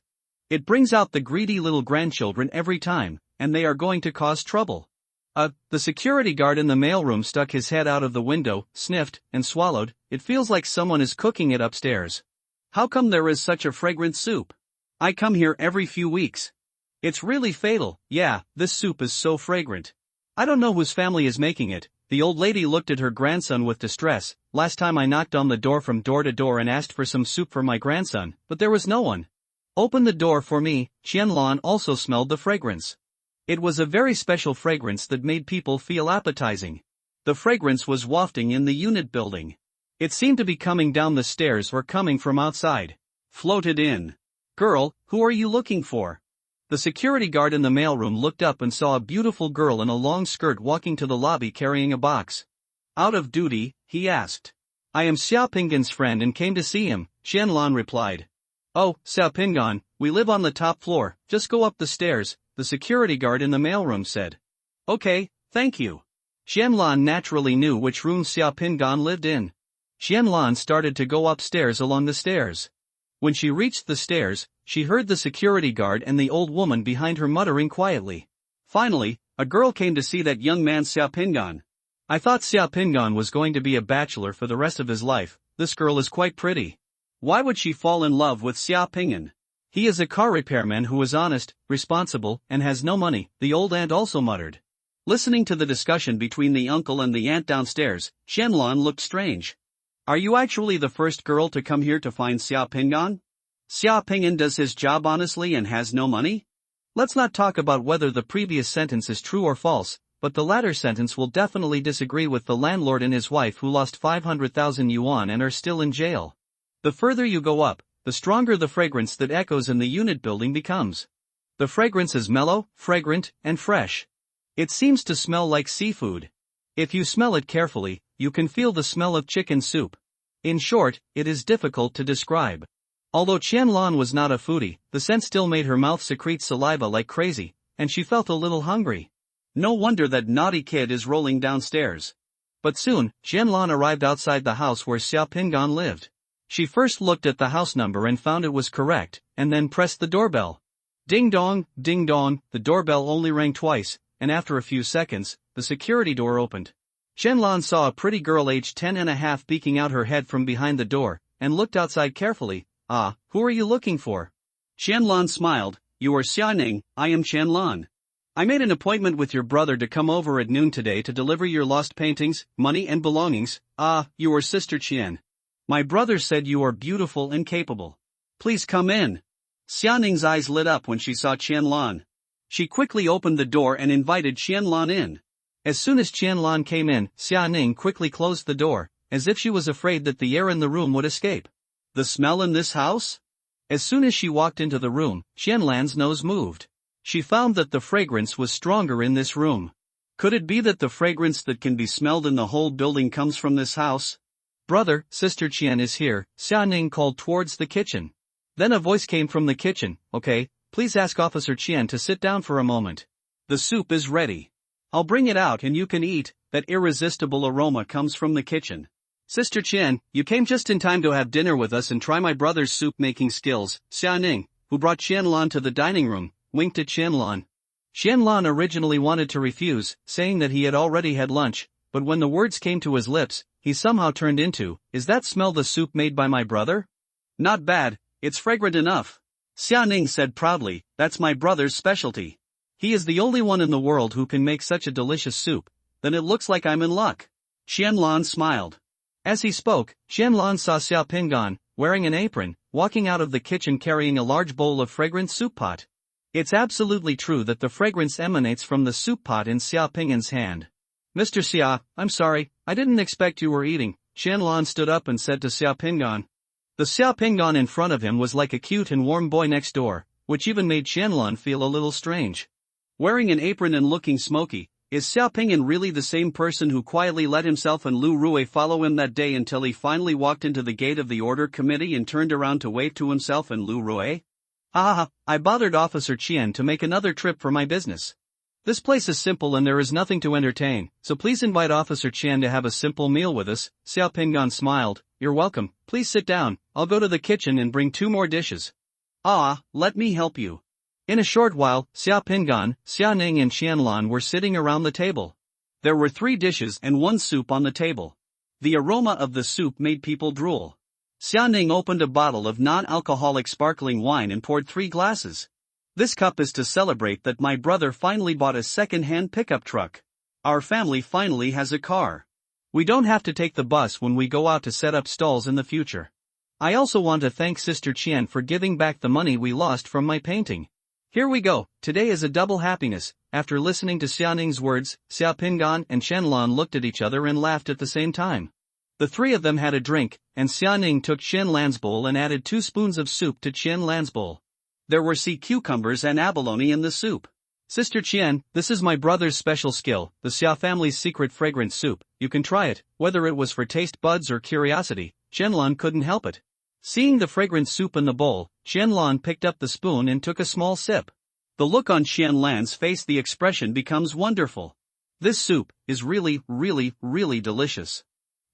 It brings out the greedy little grandchildren every time, and they are going to cause trouble. The security guard in the mailroom stuck his head out of the window, sniffed, and swallowed. It feels like someone is cooking it upstairs. How come there is such a fragrant soup? I come here every few weeks. It's really fatal. Yeah, this soup is so fragrant. I don't know whose family is making it. The old lady looked at her grandson with distress. Last time I knocked on the door from door to door and asked for some soup for my grandson, but there was no one. Open the door for me. Qianlan also smelled the fragrance. It was a very special fragrance that made people feel appetizing. The fragrance was wafting in the unit building. It seemed to be coming down the stairs or coming from outside. Floated in. "Girl, who are you looking for?" The security guard in the mailroom looked up and saw a beautiful girl in a long skirt walking to the lobby carrying a box. Out of duty, he asked. "I am Xia Pingan's friend and came to see him," Qianlan replied. "Oh, Xia Pingan, we live on the top floor, just go up the stairs," the security guard in the mailroom said. "Okay, thank you." Qianlan naturally knew which room Xia Pingan lived in. Qianlan started to go upstairs along the stairs. When she reached the stairs, she heard the security guard and the old woman behind her muttering quietly. Finally, a girl came to see that young man Xia Pingan. "I thought Xia Pingan was going to be a bachelor for the rest of his life. This girl is quite pretty." Why would she fall in love with Xia Pingan? "He is a car repairman who is honest, responsible, and has no money," the old aunt also muttered. Listening to the discussion between the uncle and the aunt downstairs, Qianlan looked strange. Are you actually the first girl to come here to find Xia Pingan? Xia Pingan does his job honestly and has no money? Let's not talk about whether the previous sentence is true or false, but the latter sentence will definitely disagree with the landlord and his wife who lost 500,000 yuan and are still in jail. The further you go up, the stronger the fragrance that echoes in the unit building becomes. The fragrance is mellow, fragrant, and fresh. It seems to smell like seafood. If you smell it carefully, you can feel the smell of chicken soup. In short, it is difficult to describe. Although Qianlan was not a foodie, the scent still made her mouth secrete saliva like crazy, and she felt a little hungry. No wonder that naughty kid is rolling downstairs. But soon, Qianlan arrived outside the house where Xia Pingan lived. She first looked at the house number and found it was correct, and then pressed the doorbell. Ding dong, the doorbell only rang twice, and after a few seconds, the security door opened. Qianlan saw a pretty girl aged 10.5 peeking out her head from behind the door, and looked outside carefully. "Ah, who are you looking for?" Qianlan smiled. "You are Xia Ning, I am Qianlan. I made an appointment with your brother to come over at noon today to deliver your lost paintings, money and belongings. Ah, you are Sister Qian. My brother said you are beautiful and capable. Please come in." Xia Ning's eyes lit up when she saw Qianlan. She quickly opened the door and invited Qianlan in. As soon as Qianlan came in, Xia Ning quickly closed the door, as if she was afraid that the air in the room would escape. The smell in this house? As soon as she walked into the room, Qianlan's nose moved. She found that the fragrance was stronger in this room. Could it be that the fragrance that can be smelled in the whole building comes from this house? "Brother, Sister Qian is here," Xia Ning called towards the kitchen. Then a voice came from the kitchen. "Okay, please ask Officer Qian to sit down for a moment." The soup is ready. I'll bring it out and you can eat. That irresistible aroma comes from the kitchen. Sister Qian, you came just in time to have dinner with us and try my brother's soup-making skills. Xiaoning, who brought Qianlan to the dining room, winked at Qianlan. Qianlan originally wanted to refuse, saying that he had already had lunch, but when the words came to his lips, he somehow turned into, "Is that smell the soup made by my brother?" "Not bad, it's fragrant enough." Xiaoning said proudly, "That's my brother's specialty. He is the only one in the world who can make such a delicious soup. Then it looks like I'm in luck." Qianlan smiled. As he spoke, Qianlan saw Xiao Pingan, wearing an apron, walking out of the kitchen carrying a large bowl of fragrant soup pot. It's absolutely true that the fragrance emanates from the soup pot in Xiao Pingan's hand. "Mr. Xia, I'm sorry, I didn't expect you were eating," Qianlan stood up and said to Xiao Pingan. The Xiao Pingan in front of him was like a cute and warm boy next door, which even made Qianlan feel a little strange. Wearing an apron and looking smoky, is Xiao Pingan really the same person who quietly let himself and Lu Rui follow him that day until he finally walked into the gate of the order committee and turned around to wave to himself and Lu Rui? "Ha, I bothered Officer Qian to make another trip for my business. This place is simple and there is nothing to entertain, so please invite Officer Qian to have a simple meal with us." Xiao Pingan smiled. "You're welcome, please sit down, I'll go to the kitchen and bring 2 more dishes." "Ah, let me help you." In a short while, Xiao Pingan, Xiaoning and Qianlan were sitting around the table. There were 3 dishes and 1 soup on the table. The aroma of the soup made people drool. Xiaoning opened a bottle of non-alcoholic sparkling wine and poured 3 glasses. "This cup is to celebrate that my brother finally bought a second-hand pickup truck. Our family finally has a car. We don't have to take the bus when we go out to set up stalls in the future. I also want to thank Sister Qian for giving back the money we lost from my painting. Here we go, today is a double happiness." After listening to Xiaoning's words, Xiao Pingan and Qianlan looked at each other and laughed at the same time. The 3 of them had a drink, and Xiaoning took Qianlan's bowl and added 2 spoons of soup to Qianlan's bowl. There were sea cucumbers and abalone in the soup. "Sister Qian, this is my brother's special skill, the Xiao family's secret fragrant soup. You can try it." Whether it was for taste buds or curiosity, Qianlan couldn't help it. Seeing the fragrant soup in the bowl, Qianlan picked up the spoon and took a small sip. The look on Qianlan's face, the expression becomes wonderful. This soup is really, really, really delicious.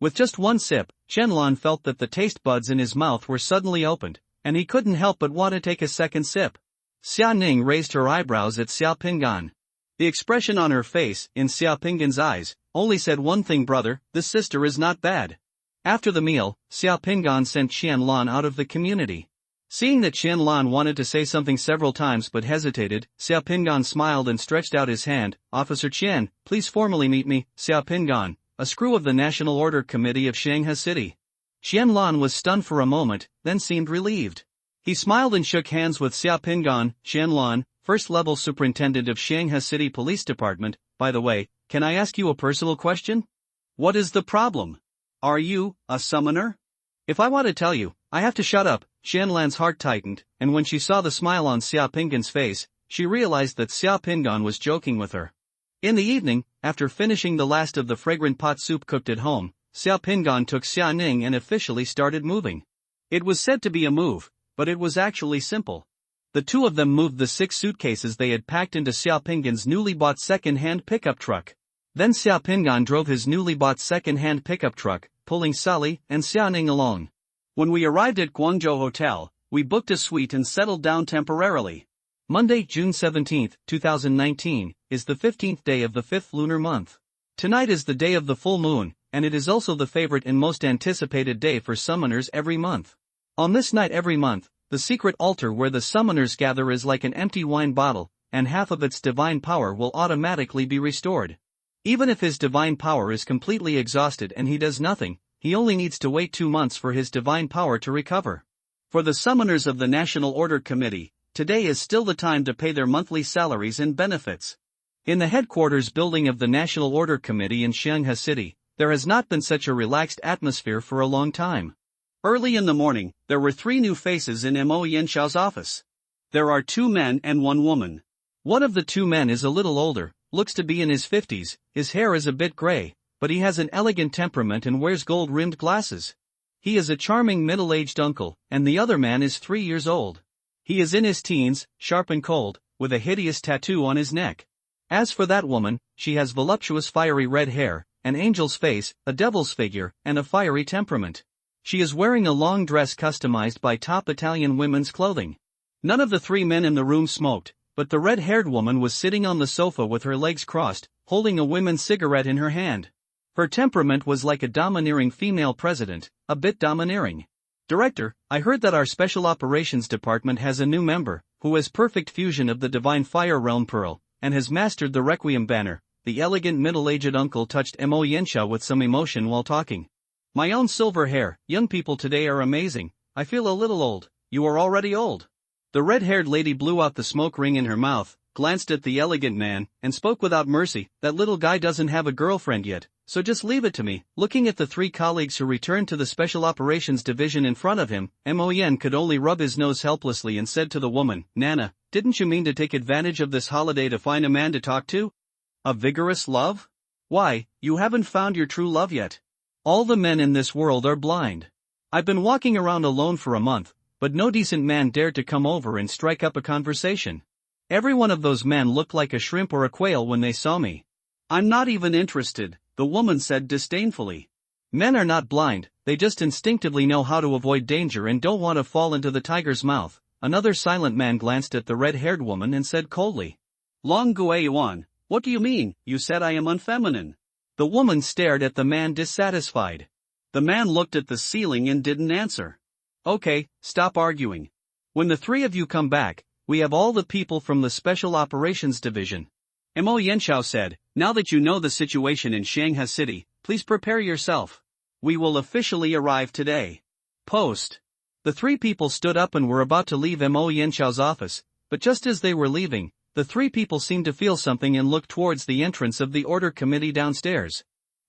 With just 1 sip, Qianlan felt that the taste buds in his mouth were suddenly opened, and he couldn't help but want to take a second sip. Xiaoning raised her eyebrows at Xiao Pingan. The expression on her face, in Xiao Pingan's eyes, only said one thing: "Brother, this sister is not bad." After the meal, Xiao Pingan sent Qianlan out of the community. Seeing that Qianlan wanted to say something several times but hesitated, Xiao Pingan smiled and stretched out his hand. "Officer Qian, please formally meet me, Xiao Pingan, a screw of the National Order Committee of Shanghai City." Qianlan was stunned for a moment, then seemed relieved. He smiled and shook hands with Xiao Pingan. "Qianlan, first-level superintendent of Shanghai City Police Department, by the way, can I ask you a personal question?" "What is the problem? Are you a summoner?" "If I want to tell you, I have to shut up." Qianlan's heart tightened, and when she saw the smile on Xiao Pingan's face, she realized that Xiao Pingan was joking with her. In the evening, after finishing the last of the fragrant pot soup cooked at home, Xiao Pingan took Xiaoning and officially started moving. It was said to be a move, but it was actually simple. The 2 of them moved the 6 suitcases they had packed into Xiao Pingan's newly bought second-hand pickup truck. Then Xiao Pingan drove his newly bought second-hand pickup truck, pulling Sally and Xiaoning along. When we arrived at Guangzhou Hotel, we booked a suite and settled down temporarily. Monday, June 17, 2019, is the 15th day of the 5th lunar month. Tonight is the day of the full moon, and it is also the favorite and most anticipated day for summoners every month. On this night every month, the secret altar where the summoners gather is like an empty wine bottle, and half of its divine power will automatically be restored. Even if his divine power is completely exhausted and he does nothing, he only needs to wait 2 months for his divine power to recover. For the summoners of the National Order Committee, today is still the time to pay their monthly salaries and benefits. In the headquarters building of the National Order Committee in Shanghai City, there has not been such a relaxed atmosphere for a long time. Early in the morning, there were 3 new faces in Mo Yenshao's office. There are 2 men and 1 woman. One of the 2 men is a little older, looks to be in his 50s, his hair is a bit gray, but he has an elegant temperament and wears gold-rimmed glasses. He is a charming middle-aged uncle, and the other man is 3 years old. He is in his teens, sharp and cold, with a hideous tattoo on his neck. As for that woman, she has voluptuous fiery red hair, an angel's face, a devil's figure, and a fiery temperament. She is wearing a long dress customized by top Italian women's clothing. None of the three men in the room smoked, but the red-haired woman was sitting on the sofa with her legs crossed, holding a women's cigarette in her hand. Her temperament was like a domineering female president, a bit domineering. Director, I heard that our Special Operations Department has a new member, who has perfect fusion of the Divine Fire Realm Pearl, and has mastered the Requiem banner. The elegant middle-aged uncle touched Mo Yensha with some emotion while talking. My own silver hair, young people today are amazing, I feel a little old. You are already old. The red-haired lady blew out the smoke ring in her mouth, glanced at the elegant man, and spoke without mercy. That little guy doesn't have a girlfriend yet, so just leave it to me. Looking at the three colleagues who returned to the Special Operations Division in front of him, Mo Yen could only rub his nose helplessly and said to the woman, Nana, didn't you mean to take advantage of this holiday to find a man to talk to? A vigorous love? Why, you haven't found your true love yet. All the men in this world are blind. I've been walking around alone for a month, but no decent man dared to come over and strike up a conversation. Every one of those men looked like a shrimp or a quail when they saw me. I'm not even interested, the woman said disdainfully. Men are not blind, they just instinctively know how to avoid danger and don't want to fall into the tiger's mouth. Another silent man glanced at the red-haired woman and said coldly. Long Guayuan, what do you mean? You said I am unfeminine. The woman stared at the man dissatisfied. The man looked at the ceiling and didn't answer. Okay, stop arguing. When the three of you come back, we have all the people from the Special Operations Division. Mo Yenshao said, now that you know the situation in Shanghai City, please prepare yourself. We will officially arrive today. Post. The three people stood up and were about to leave Mo Yenshao's office, but just as they were leaving, the three people seemed to feel something and looked towards the entrance of the order committee downstairs.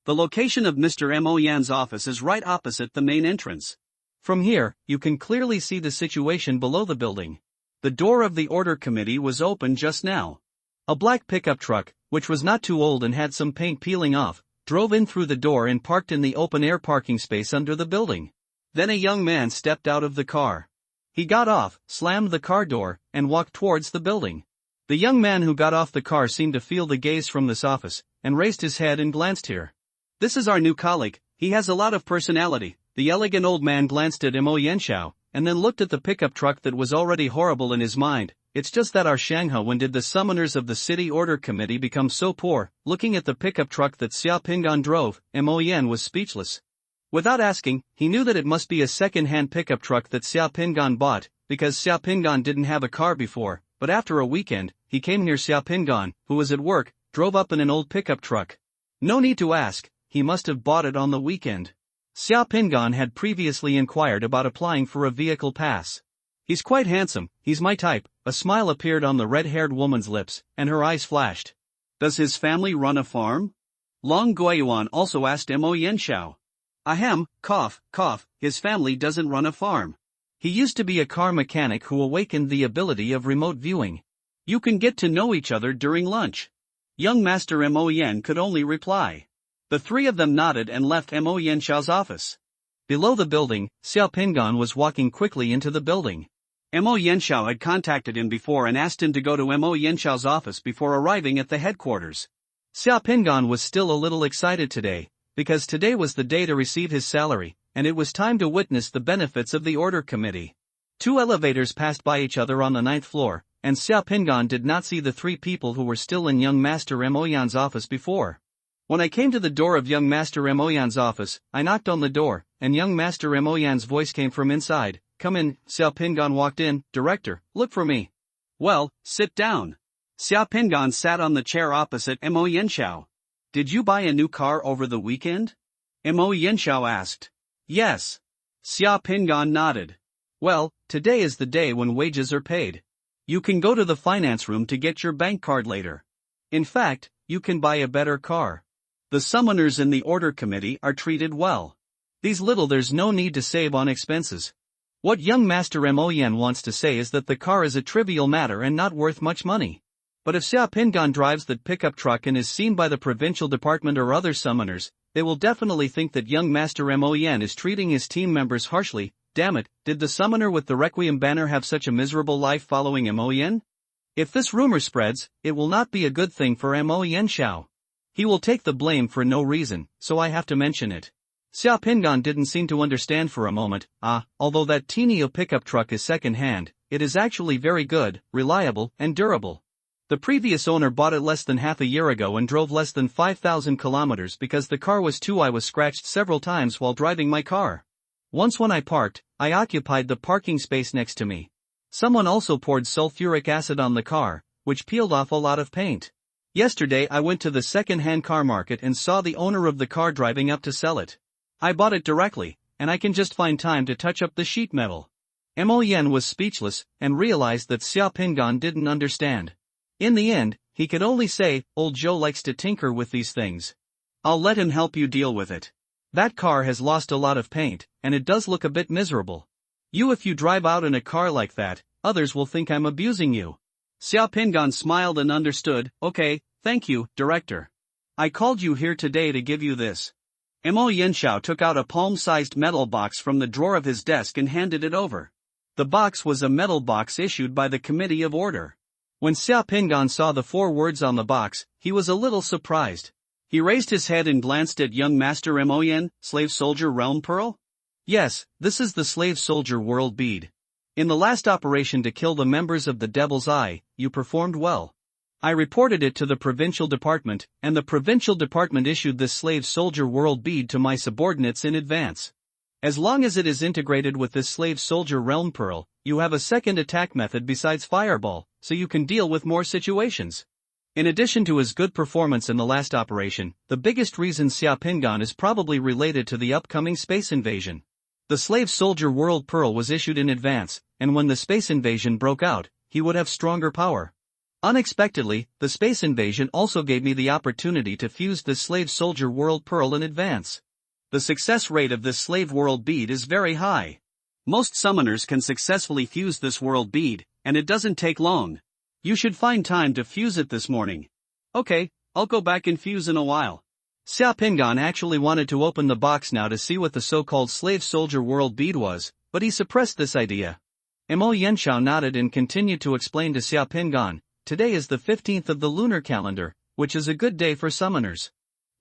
The location of Mr. Mo Yan's office is right opposite the main entrance. From here, you can clearly see the situation below the building. The door of the order committee was open just now. A black pickup truck, which was not too old and had some paint peeling off, drove in through the door and parked in the open-air parking space under the building. Then a young man stepped out of the car. He got off, slammed the car door, and walked towards the building. The young man who got off the car seemed to feel the gaze from this office, and raised his head and glanced here. This is our new colleague, he has a lot of personality. The elegant old man glanced at Mo Yenshao, and then looked at the pickup truck that was already horrible in his mind. It's just that our Shanghai, when did the summoners of the city order committee become so poor? Looking at the pickup truck that Xia Pingan drove, Mo Yen was speechless. Without asking, he knew that it must be a second-hand pickup truck that Xia Pingan bought, because Xia Pingan didn't have a car before, but after a weekend, he came here. Xia Pingan, who was at work, drove up in an old pickup truck. No need to ask, he must have bought it on the weekend. Xia Pingan had previously inquired about applying for a vehicle pass. He's quite handsome, he's my type. A smile appeared on the red-haired woman's lips, and her eyes flashed. Does his family run a farm? Long Guayuan also asked Mo Yenshao. Ahem, cough, cough, his family doesn't run a farm. He used to be a car mechanic who awakened the ability of remote viewing. You can get to know each other during lunch. Young Master Mo Yen could only reply. The three of them nodded and left Mo Yenshao's office. Below the building, Xia Pingan was walking quickly into the building. Mo Yenshao had contacted him before and asked him to go to Mo Yenshao's office before arriving at the headquarters. Xia Pingan was still a little excited today, because today was the day to receive his salary, and it was time to witness the benefits of the order committee. Two elevators passed by each other on the 9th floor, and Xia Pingan did not see the three people who were still in young Master Mo Yan's office before. When I came to the door of young Master Mo Yan's office, I knocked on the door, and young Master Mo Yan's voice came from inside. Come in. Xia Pingan walked in. Director, look for me. Well, sit down. Xia Pingan sat on the chair opposite Mo Yenshao. Did you buy a new car over the weekend? Mo Yenshao asked. Yes. Xia Pingan nodded. Well, today is the day when wages are paid. You can go to the finance room to get your bank card later. In fact, you can buy a better car. The summoners in the order committee are treated well. There's no need to save on expenses. What young Master Mo Yen wants to say is that the car is a trivial matter and not worth much money. But if Xia Pingan drives that pickup truck and is seen by the provincial department or other summoners, they will definitely think that young Master Mo Yen is treating his team members harshly. Damn it, did the summoner with the Requiem banner have such a miserable life following Mo Yen? If this rumor spreads, it will not be a good thing for Mo Yanxiao. He will take the blame for no reason, so I have to mention it. Xia Pingan didn't seem to understand for a moment. Although that teeny pickup truck is second-hand, it is actually very good, reliable, and durable. The previous owner bought it less than half a year ago and drove less than 5,000 kilometers because the car was too. I was scratched several times while driving my car. Once when I parked, I occupied the parking space next to me. Someone also poured sulfuric acid on the car, which peeled off a lot of paint. Yesterday I went to the second-hand car market and saw the owner of the car driving up to sell it. I bought it directly, and I can just find time to touch up the sheet metal. Mo Yan was speechless and realized that Xia Pingan didn't understand. In the end, he could only say, "Old Joe likes to tinker with these things. I'll let him help you deal with it. That car has lost a lot of paint, and it does look a bit miserable. If you drive out in a car like that, others will think I'm abusing you." Xia Pingan smiled and understood. "Okay, thank you, director. I called you here today to give you this." Mo Yanxiao took out a palm-sized metal box from the drawer of his desk and handed it over. The box was a metal box issued by the Committee of Order. When Xia Pingan saw the 4 words on the box, he was a little surprised. He raised his head and glanced at young Master Mo Yan. "Slave Soldier Realm Pearl?" "Yes, this is the Slave Soldier World Bead. In the last operation to kill the members of the Devil's Eye, you performed well. I reported it to the provincial department, and the provincial department issued this Slave Soldier World Bead to my subordinates in advance. As long as it is integrated with this Slave Soldier Realm Pearl, you have a second attack method besides Fireball, so you can deal with more situations." In addition to his good performance in the last operation, the biggest reason Xia Pingan is probably related to the upcoming space invasion. The Slave Soldier World Pearl was issued in advance, and when the space invasion broke out, he would have stronger power. Unexpectedly, the space invasion also gave me the opportunity to fuse the Slave Soldier World Pearl in advance. The success rate of this Slave World Bead is very high. Most summoners can successfully fuse this World Bead, and it doesn't take long. You should find time to fuse it this morning. Okay, I'll go back and fuse in a while. Xia Pingan actually wanted to open the box now to see what the so-called Slave Soldier World Bead was, but he suppressed this idea. Mo Yanxiao nodded and continued to explain to Xia Pingan, "Today is the 15th of the lunar calendar, which is a good day for summoners.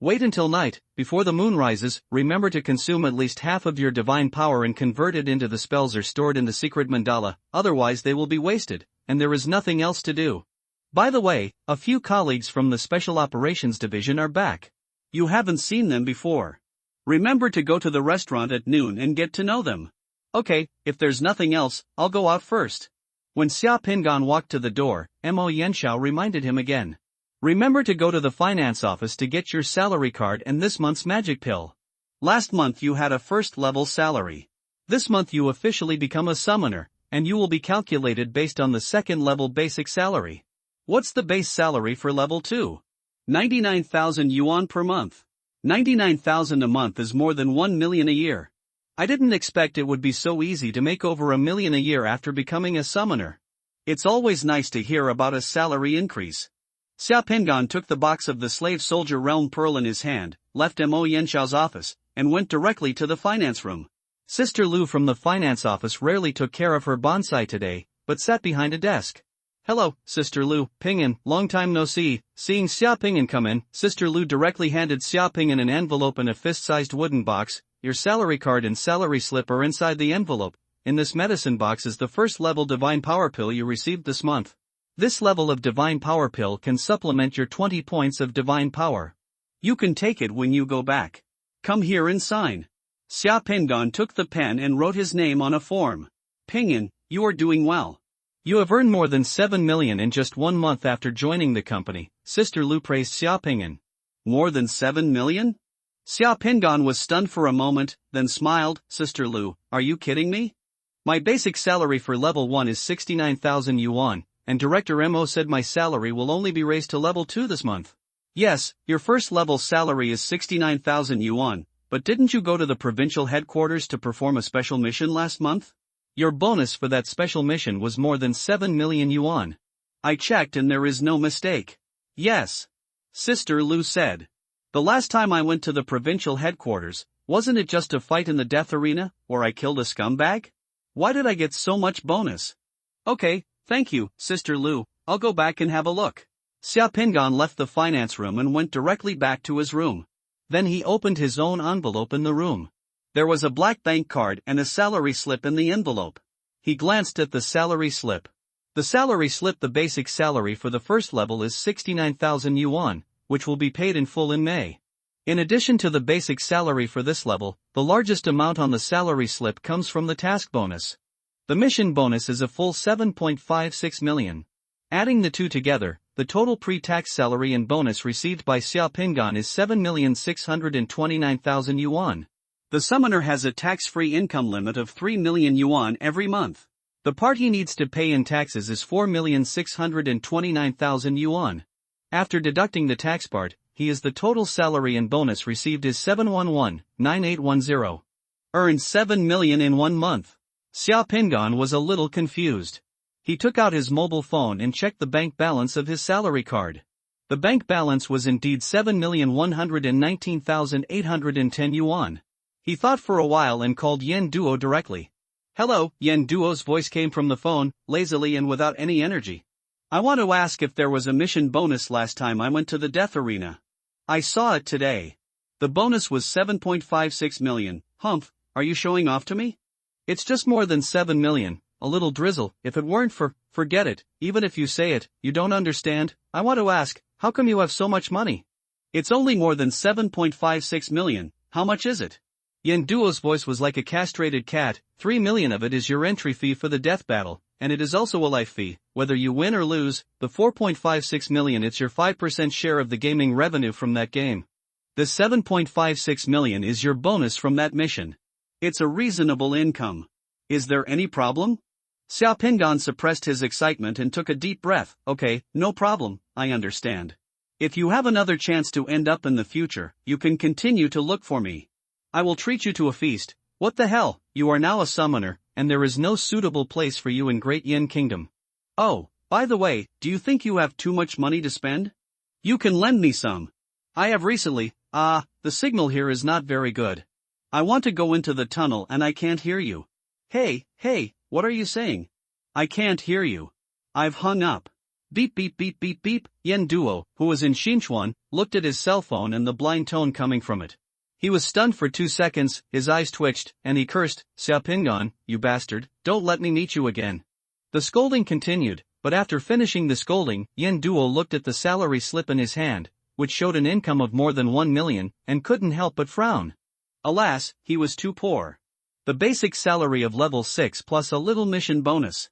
Wait until night, before the moon rises. Remember to consume at least half of your divine power and convert it into the spells are stored in the secret mandala, otherwise they will be wasted, and there is nothing else to do. By the way, a few colleagues from the Special Operations Division are back. You haven't seen them before. Remember to go to the restaurant at noon and get to know them." "Okay, if there's nothing else, I'll go out first." When Xia Pingan walked to the door, Mo Yanxiao reminded him again. "Remember to go to the finance office to get your salary card and this month's magic pill. Last month you had a first-level salary. This month you officially become a summoner, and you will be calculated based on the second-level basic salary." "What's the base salary for level 2? 99,000 yuan per month. 99,000 a month is more than 1 million a year. I didn't expect it would be so easy to make over 1 million a year after becoming a summoner." "It's always nice to hear about a salary increase." Xia Pingan took the box of the Slave Soldier Realm Pearl in his hand, left Mo Yanxiao's office, and went directly to the finance room. Sister Lu from the finance office rarely took care of her bonsai today, but sat behind a desk. "Hello, Sister Lu, Pingan, long time no see." Seeing Xia Pingan come in, Sister Lu directly handed Xia Pingan an envelope and a fist-sized wooden box. "Your salary card and salary slip are inside the envelope. In this medicine box is the first-level divine power pill you received this month. This level of divine power pill can supplement your 20 points of divine power. You can take it when you go back. Come here and sign." Xia Pingan took the pen and wrote his name on a form. "Pingan, you are doing well. You have earned more than 7 million in just 1 month after joining the company." Sister Lu praised Xia Pingan. "More than 7 million? Xia Pingan was stunned for a moment, then smiled. "Sister Lu, are you kidding me? My basic salary for level 1 is 69,000 yuan, and Director Mo said my salary will only be raised to level 2 this month." "Yes, your first level salary is 69,000 yuan, but didn't you go to the provincial headquarters to perform a special mission last month? Your bonus for that special mission was more than 7 million yuan. I checked and there is no mistake." "Yes," Sister Lu said. "The last time I went to the provincial headquarters, wasn't it just a fight in the death arena, where I killed a scumbag? Why did I get so much bonus?" "Okay, thank you, Sister Lu. I'll go back and have a look. Xia Pingan left the finance room and went directly back to his room. Then he opened his own envelope in the room. There was a black bank card and a salary slip in the envelope. He glanced at the salary slip. The salary slip, the basic salary for the first level is 69,000 yuan, which will be paid in full in May. In addition to the basic salary for this level, the largest amount on the salary slip comes from the task bonus. The mission bonus is a full 7.56 million. Adding the two together, the total pre-tax salary and bonus received by Xia Pingan is 7,629,000 yuan. The summoner has a tax-free income limit of 3 million yuan every month. The part he needs to pay in taxes is 4,629,000 yuan. After deducting the tax part, the total salary and bonus received is 711,9810. Earned 7 million in 1 month. Xia Pingan was a little confused. He took out his mobile phone and checked the bank balance of his salary card. The bank balance was indeed 7,119,810 yuan. He thought for a while and called Yen Duo directly. Hello, Yen Duo's voice came from the phone, lazily and without any energy. I want to ask if there was a mission bonus last time I went to the death arena. I saw it today. The bonus was 7.56 million. Humph, are you showing off to me? It's just more than 7 million, a little drizzle. If it weren't forget it, even if you say it, you don't understand. I want to ask, how come you have so much money? It's only more than 7.56 million, how much is it? Yen Duo's voice was like a castrated cat. 3 million of it is your entry fee for the death battle, and it is also a life fee, whether you win or lose. The 4.56 million, it's your 5% share of the gaming revenue from that game. The 7.56 million is your bonus from that mission. It's a reasonable income. Is there any problem? Xia Pingan suppressed his excitement and took a deep breath. Okay, no problem, I understand. If you have another chance to end up in the future, you can continue to look for me. I will treat you to a feast. What the hell, you are now a summoner, and there is no suitable place for you in Great Yin Kingdom. Oh, by the way, do you think you have too much money to spend? You can lend me some. I have recently. The signal here is not very good. I want to go into the tunnel and I can't hear you. Hey, what are you saying? I can't hear you. I've hung up. Beep beep beep beep beep. Yen Duo, who was in Xinchuan, looked at his cell phone and the blind tone coming from it. He was stunned for 2 seconds, his eyes twitched, and he cursed, Xia Pingan, you bastard, don't let me meet you again. The scolding continued, but after finishing the scolding, Yen Duo looked at the salary slip in his hand, which showed an income of more than 1 million, and couldn't help but frown. Alas, he was too poor. The basic salary of level 6 plus a little mission bonus.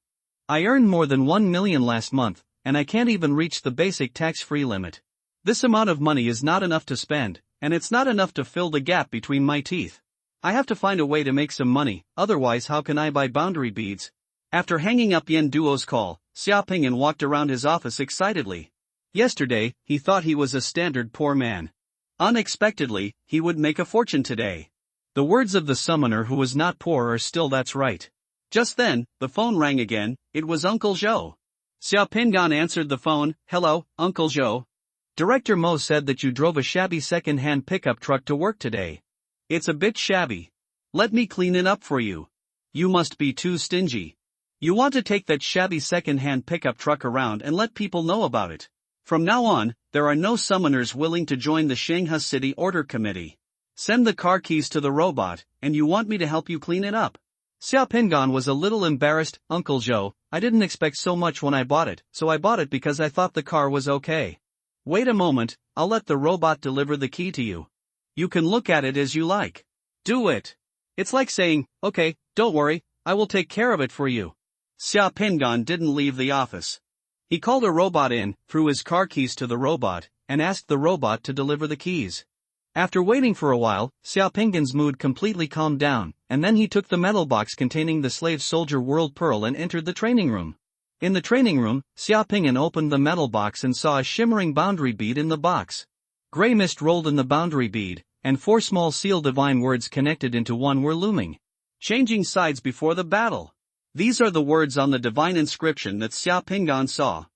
I earned more than 1 million last month, and I can't even reach the basic tax-free limit. This amount of money is not enough to spend, and it's not enough to fill the gap between my teeth. I have to find a way to make some money, otherwise how can I buy boundary beads? After hanging up Yen Duo's call, Xia Pingan walked around his office excitedly. Yesterday, he thought he was a standard poor man. Unexpectedly, he would make a fortune today. The words of the summoner who was not poor are still that's right. Just then, the phone rang again. It was Uncle Zhou. Xia Pingan answered the phone. Hello, Uncle Zhou. Director Mo said that you drove a shabby second-hand pickup truck to work today. It's a bit shabby. Let me clean it up for you. You must be too stingy. You want to take that shabby second-hand pickup truck around and let people know about it. From now on, there are no summoners willing to join the Shanghai City Order Committee. Send the car keys to the robot, and you want me to help you clean it up. Xia Pingan was a little embarrassed. Uncle Zhou, I didn't expect so much when I bought it, so I bought it because I thought the car was okay. Wait a moment, I'll let the robot deliver the key to you. You can look at it as you like. Do it. It's like saying, okay, don't worry, I will take care of it for you. Xia Pingan didn't leave the office. He called a robot in, threw his car keys to the robot, and asked the robot to deliver the keys. After waiting for a while, Xia Pingan's mood completely calmed down, and then he took the metal box containing the slave soldier world pearl and entered the training room. In the training room, Xia Pingan opened the metal box and saw a shimmering boundary bead in the box. Gray mist rolled in the boundary bead, and 4 small seal divine words connected into one were looming. Changing sides before the battle. These are the words on the divine inscription that Xia Pingan saw.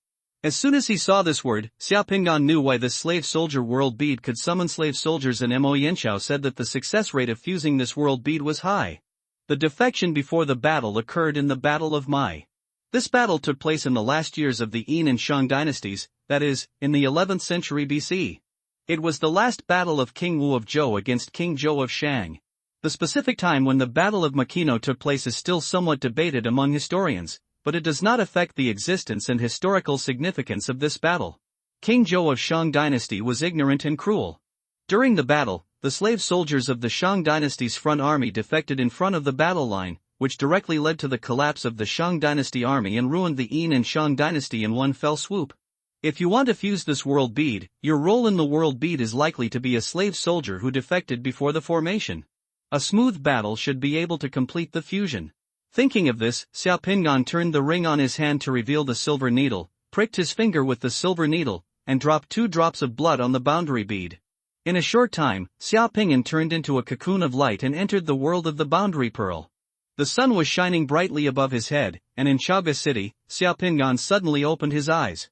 As soon as he saw this word, Xia Pingan knew why this slave soldier world bead could summon slave soldiers, and Mo Yanchao said that the success rate of fusing this world bead was high. The defection before the battle occurred in the Battle of Mai. This battle took place in the last years of the Yin and Shang dynasties, that is, in the 11th century BC. It was the last battle of King Wu of Zhou against King Zhou of Shang. The specific time when the Battle of Makino took place is still somewhat debated among historians, but it does not affect the existence and historical significance of this battle. King Zhou of Shang dynasty was ignorant and cruel. During the battle, the slave soldiers of the Shang dynasty's front army defected in front of the battle line, which directly led to the collapse of the Shang dynasty army and ruined the Yin and Shang dynasty in one fell swoop. If you want to fuse this world bead, your role in the world bead is likely to be a slave soldier who defected before the formation. A smooth battle should be able to complete the fusion. Thinking of this, Xiao Pingan turned the ring on his hand to reveal the silver needle, pricked his finger with the silver needle, and dropped 2 drops of blood on the boundary bead. In a short time, Xiao Pingan turned into a cocoon of light and entered the world of the boundary pearl. The sun was shining brightly above his head, and in Chaga City, Xiao Pingan suddenly opened his eyes.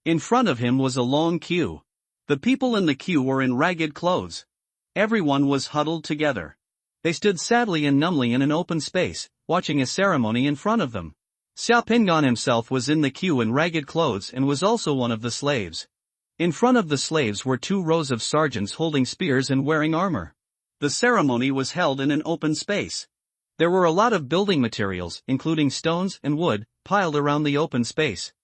In front of him was a long queue. The people in the queue were in ragged clothes. Everyone was huddled together. They stood sadly and numbly in an open space, watching a ceremony in front of them. Xiao Pingan himself was in the queue in ragged clothes and was also one of the slaves. In front of the slaves were 2 rows of sergeants holding spears and wearing armor. The ceremony was held in an open space. There were a lot of building materials, including stones and wood, piled around the open space.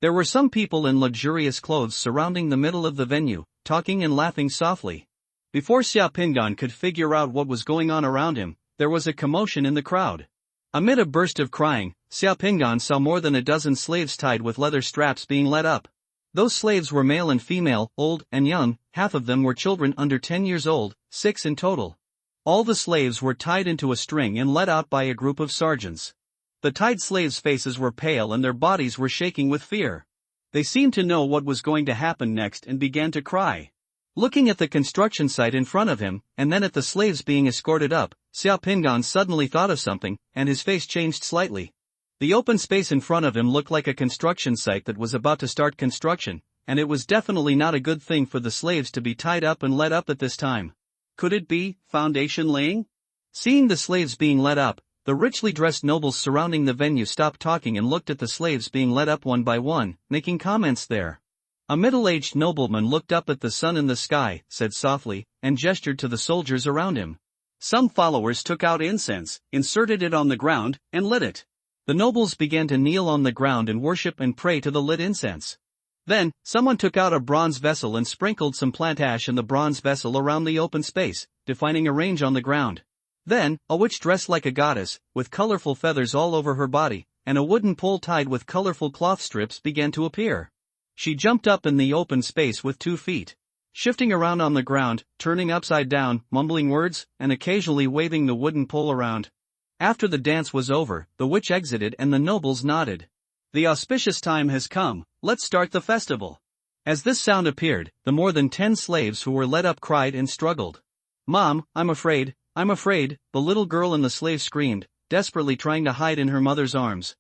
There were some people in luxurious clothes surrounding the middle of the venue, talking and laughing softly. Before Xiao Pingan could figure out what was going on around him, there was a commotion in the crowd. Amid a burst of crying, Xiao Pingan saw more than a dozen slaves tied with leather straps being led up. Those slaves were male and female, old and young, half of them were children under 10 years old, 6 in total. All the slaves were tied into a string and led out by a group of sergeants. The tied slaves' faces were pale and their bodies were shaking with fear. They seemed to know what was going to happen next and began to cry. Looking at the construction site in front of him, and then at the slaves being escorted up, Xiao Pingan suddenly thought of something, and his face changed slightly. The open space in front of him looked like a construction site that was about to start construction, and it was definitely not a good thing for the slaves to be tied up and led up at this time. Could it be foundation laying? Seeing the slaves being led up, the richly dressed nobles surrounding the venue stopped talking and looked at the slaves being led up one by one, making comments there. A middle-aged nobleman looked up at the sun in the sky, said softly, and gestured to the soldiers around him. Some followers took out incense, inserted it on the ground, and lit it. The nobles began to kneel on the ground and worship and pray to the lit incense. Then, someone took out a bronze vessel and sprinkled some plant ash in the bronze vessel around the open space, defining a range on the ground. Then, a witch dressed like a goddess, with colorful feathers all over her body, and a wooden pole tied with colorful cloth strips began to appear. She jumped up in the open space with 2 feet. Shifting around on the ground, turning upside down, mumbling words, and occasionally waving the wooden pole around. After the dance was over, the witch exited and the nobles nodded. The auspicious time has come, let's start the festival. As this sound appeared, the more than 10 slaves who were led up cried and struggled. Mom, I'm afraid, the little girl in the slave screamed, desperately trying to hide in her mother's arms.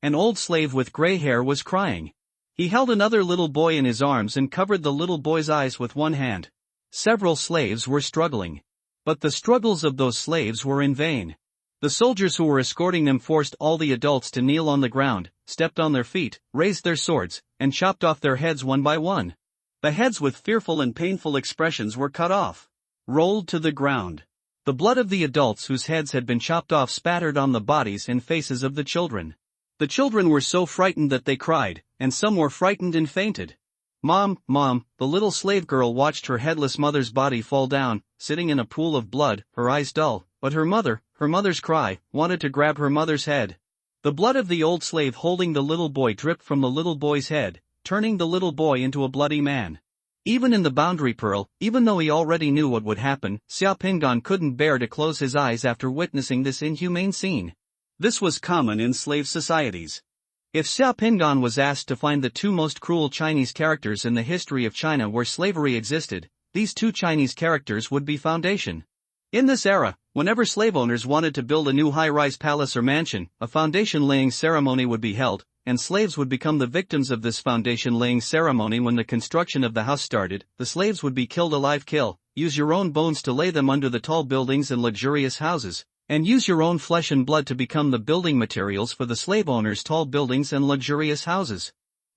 An old slave with gray hair was crying. He held another little boy in his arms and covered the little boy's eyes with one hand. Several slaves were struggling. But the struggles of those slaves were in vain. The soldiers who were escorting them forced all the adults to kneel on the ground, stepped on their feet, raised their swords, and chopped off their heads one by one. The heads with fearful and painful expressions were cut off, rolled to the ground. The blood of the adults whose heads had been chopped off spattered on the bodies and faces of the children. The children were so frightened that they cried, and some were frightened and fainted. Mom, the little slave girl watched her headless mother's body fall down, sitting in a pool of blood, her eyes dull, but her mother's cry, wanted to grab her mother's head. The blood of the old slave holding the little boy dripped from the little boy's head, turning the little boy into a bloody man. Even in the boundary pearl, even though he already knew what would happen, Xiao Pingan couldn't bear to close his eyes after witnessing this inhumane scene. This was common in slave societies. If Xiao Pingan was asked to find the 2 most cruel Chinese characters in the history of China where slavery existed, these 2 Chinese characters would be foundation. In this era, whenever slave owners wanted to build a new high-rise palace or mansion, a foundation-laying ceremony would be held, and slaves would become the victims of this foundation-laying ceremony when the construction of the house started. The slaves would be killed alive. Use your own bones to lay them under the tall buildings and luxurious houses. and use your own flesh and blood to become the building materials for the slave owners' tall buildings and luxurious houses.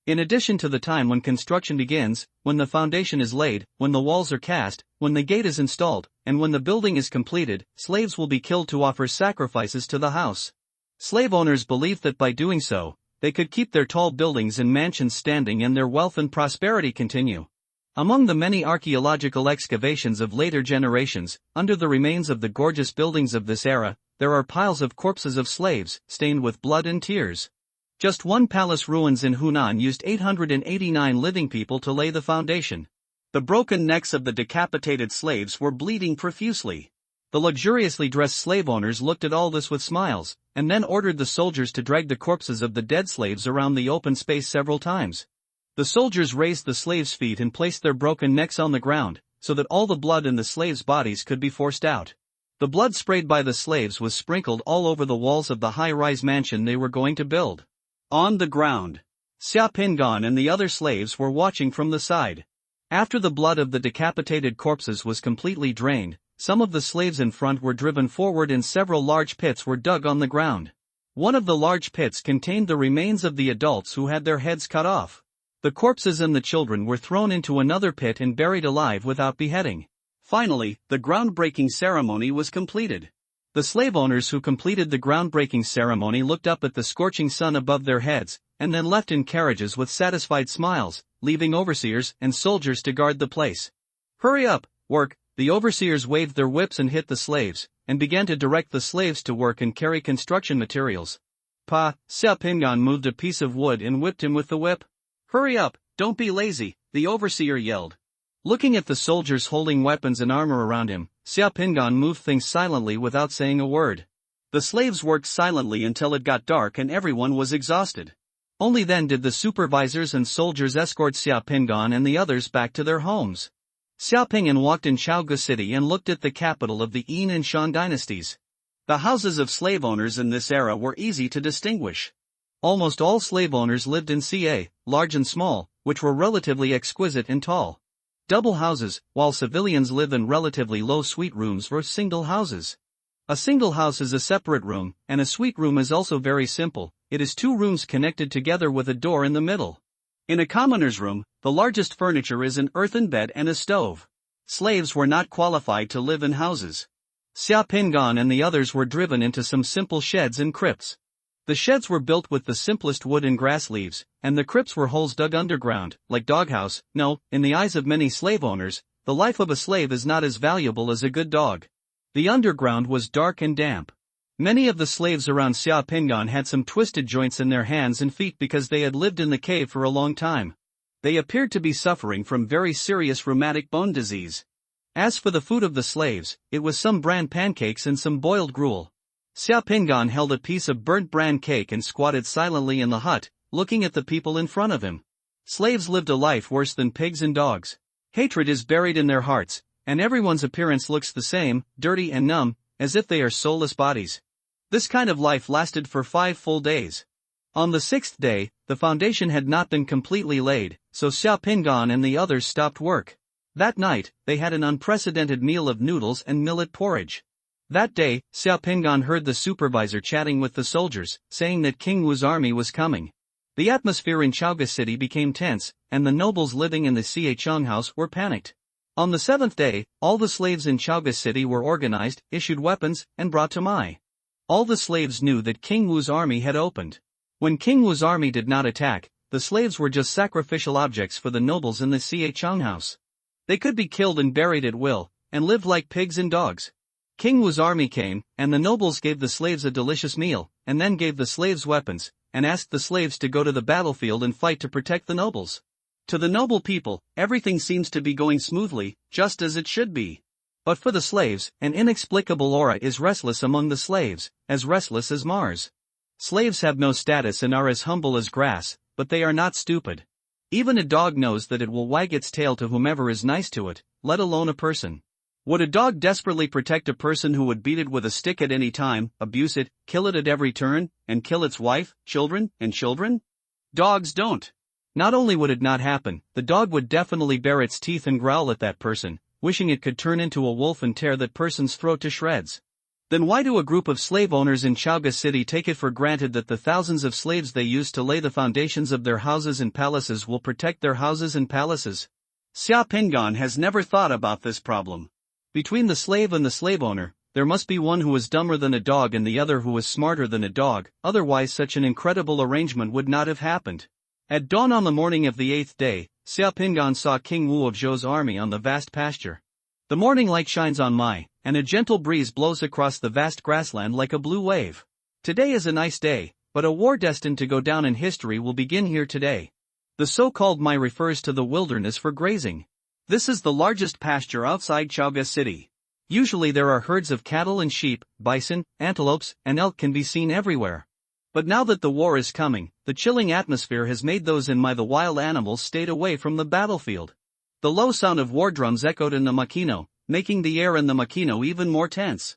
In addition to the time when construction begins, when the foundation is laid, when the walls are cast, when the gate is installed, and when the building is completed, slaves will be killed to offer sacrifices to the house. Slave owners believed that by doing so, they could keep their tall buildings and mansions standing and their wealth and prosperity continue. Among the many archaeological excavations of later generations, under the remains of the gorgeous buildings of this era, there are piles of corpses of slaves, stained with blood and tears. Just one palace ruins in Hunan used 889 living people to lay the foundation. The broken necks of the decapitated slaves were bleeding profusely. The luxuriously dressed slave owners looked at all this with smiles, and then ordered the soldiers to drag the corpses of the dead slaves around the open space several times. The soldiers raised the slaves' feet and placed their broken necks on the ground, so that all the blood in the slaves' bodies could be forced out. The blood sprayed by the slaves was sprinkled all over the walls of the high-rise mansion they were going to build. On the ground, Xia Pingan and the other slaves were watching from the side. After the blood of the decapitated corpses was completely drained, some of the slaves in front were driven forward and several large pits were dug on the ground. One of the large pits contained the remains of the adults who had their heads cut off. The corpses and the children were thrown into another pit and buried alive without beheading. Finally, the groundbreaking ceremony was completed. The slave owners who completed the groundbreaking ceremony looked up at the scorching sun above their heads, and then left in carriages with satisfied smiles, leaving overseers and soldiers to guard the place. Hurry up, work! The overseers waved their whips and hit the slaves, and began to direct the slaves to work and carry construction materials. Xia Pingan moved a piece of wood and whipped him with the whip. Hurry up, don't be lazy, the overseer yelled. Looking at the soldiers holding weapons and armor around him, Xia Pingan moved things silently without saying a word. The slaves worked silently until it got dark and everyone was exhausted. Only then did the supervisors and soldiers escort Xia Pingan and the others back to their homes. Xia Pingan walked in Chaoga City and looked at the capital of the Yin and Shan dynasties. The houses of slave owners in this era were easy to distinguish. Almost all slave owners lived in Ca, large and small, which were relatively exquisite and tall. Double houses, while civilians live in relatively low suite rooms were single houses. A single house is a separate room, and a suite room is also very simple. It is two rooms connected together with a door in the middle. In a commoner's room, the largest furniture is an earthen bed and a stove. Slaves were not qualified to live in houses. Xia Pingan and the others were driven into some simple sheds and crypts. The sheds were built with the simplest wood and grass leaves, and the crypts were holes dug underground, like doghouse. No, in the eyes of many slave owners, the life of a slave is not as valuable as a good dog. The underground was dark and damp. Many of the slaves around Xia Pingan had some twisted joints in their hands and feet because they had lived in the cave for a long time. They appeared to be suffering from very serious rheumatic bone disease. As for the food of the slaves, it was some bran pancakes and some boiled gruel. Xia Pingan held a piece of burnt bran cake and squatted silently in the hut, looking at the people in front of him. Slaves lived a life worse than pigs and dogs. Hatred is buried in their hearts, and everyone's appearance looks the same, dirty and numb, as if they are soulless bodies. This kind of life lasted for 5 full days. On the 6th day, the foundation had not been completely laid, so Xia Pingan and the others stopped work. That night, they had an unprecedented meal of noodles and millet porridge. That day, Xia Pingan heard the supervisor chatting with the soldiers, saying that King Wu's army was coming. The atmosphere in Chaoga City became tense, and the nobles living in the Chicheng house were panicked. On the 7th day, all the slaves in Chaoga City were organized, issued weapons, and brought to Mai. All the slaves knew that King Wu's army had opened. When King Wu's army did not attack, the slaves were just sacrificial objects for the nobles in the Chicheng house. They could be killed and buried at will, and live like pigs and dogs. King Wu's army came, and the nobles gave the slaves a delicious meal, and then gave the slaves weapons, and asked the slaves to go to the battlefield and fight to protect the nobles. To the noble people, everything seems to be going smoothly, just as it should be. But for the slaves, an inexplicable aura is restless among the slaves, as restless as Mars. Slaves have no status and are as humble as grass, but they are not stupid. Even a dog knows that it will wag its tail to whomever is nice to it, let alone a person. Would a dog desperately protect a person who would beat it with a stick at any time, abuse it, kill it at every turn, and kill its wife, children? Dogs don't. Not only would it not happen, the dog would definitely bare its teeth and growl at that person, wishing it could turn into a wolf and tear that person's throat to shreds. Then why do a group of slave owners in Chaoga City take it for granted that the thousands of slaves they used to lay the foundations of their houses and palaces will protect their houses and palaces? Xia Pingan has never thought about this problem. Between the slave and the slave owner, there must be one who is dumber than a dog and the other who is smarter than a dog, otherwise such an incredible arrangement would not have happened. At dawn on the morning of the 8th day, Xia Pingan saw King Wu of Zhou's army on the vast pasture. The morning light shines on Mai, and a gentle breeze blows across the vast grassland like a blue wave. Today is a nice day, but a war destined to go down in history will begin here today. The so-called Mai refers to the wilderness for grazing. This is the largest pasture outside Chaoga City. Usually there are herds of cattle and sheep, bison, antelopes, and elk can be seen everywhere. But now that the war is coming, the chilling atmosphere has made those in Mai the wild animals stayed away from the battlefield. The low sound of war drums echoed in the Makino, making the air in the Makino even more tense.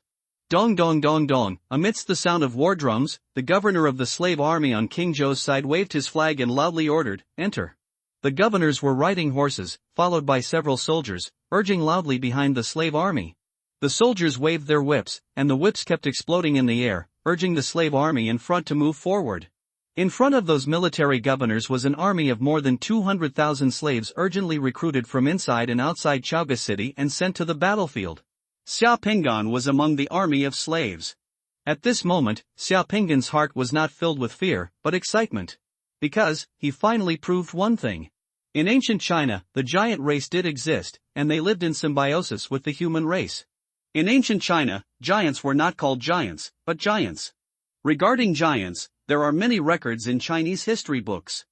Dong dong dong dong, amidst the sound of war drums, the governor of the slave army on King Zhou's side waved his flag and loudly ordered, "Enter." The governors were riding horses, followed by several soldiers, urging loudly behind the slave army. The soldiers waved their whips, and the whips kept exploding in the air, urging the slave army in front to move forward. In front of those military governors was an army of more than 200,000 slaves urgently recruited from inside and outside Chaoga City and sent to the battlefield. Xia Pingan was among the army of slaves. At this moment, Xia Pingan's heart was not filled with fear, but excitement. Because, he finally proved one thing. In ancient China, the giant race did exist, and they lived in symbiosis with the human race. In ancient China, giants were not called giants, but giants. Regarding giants, there are many records in Chinese history books.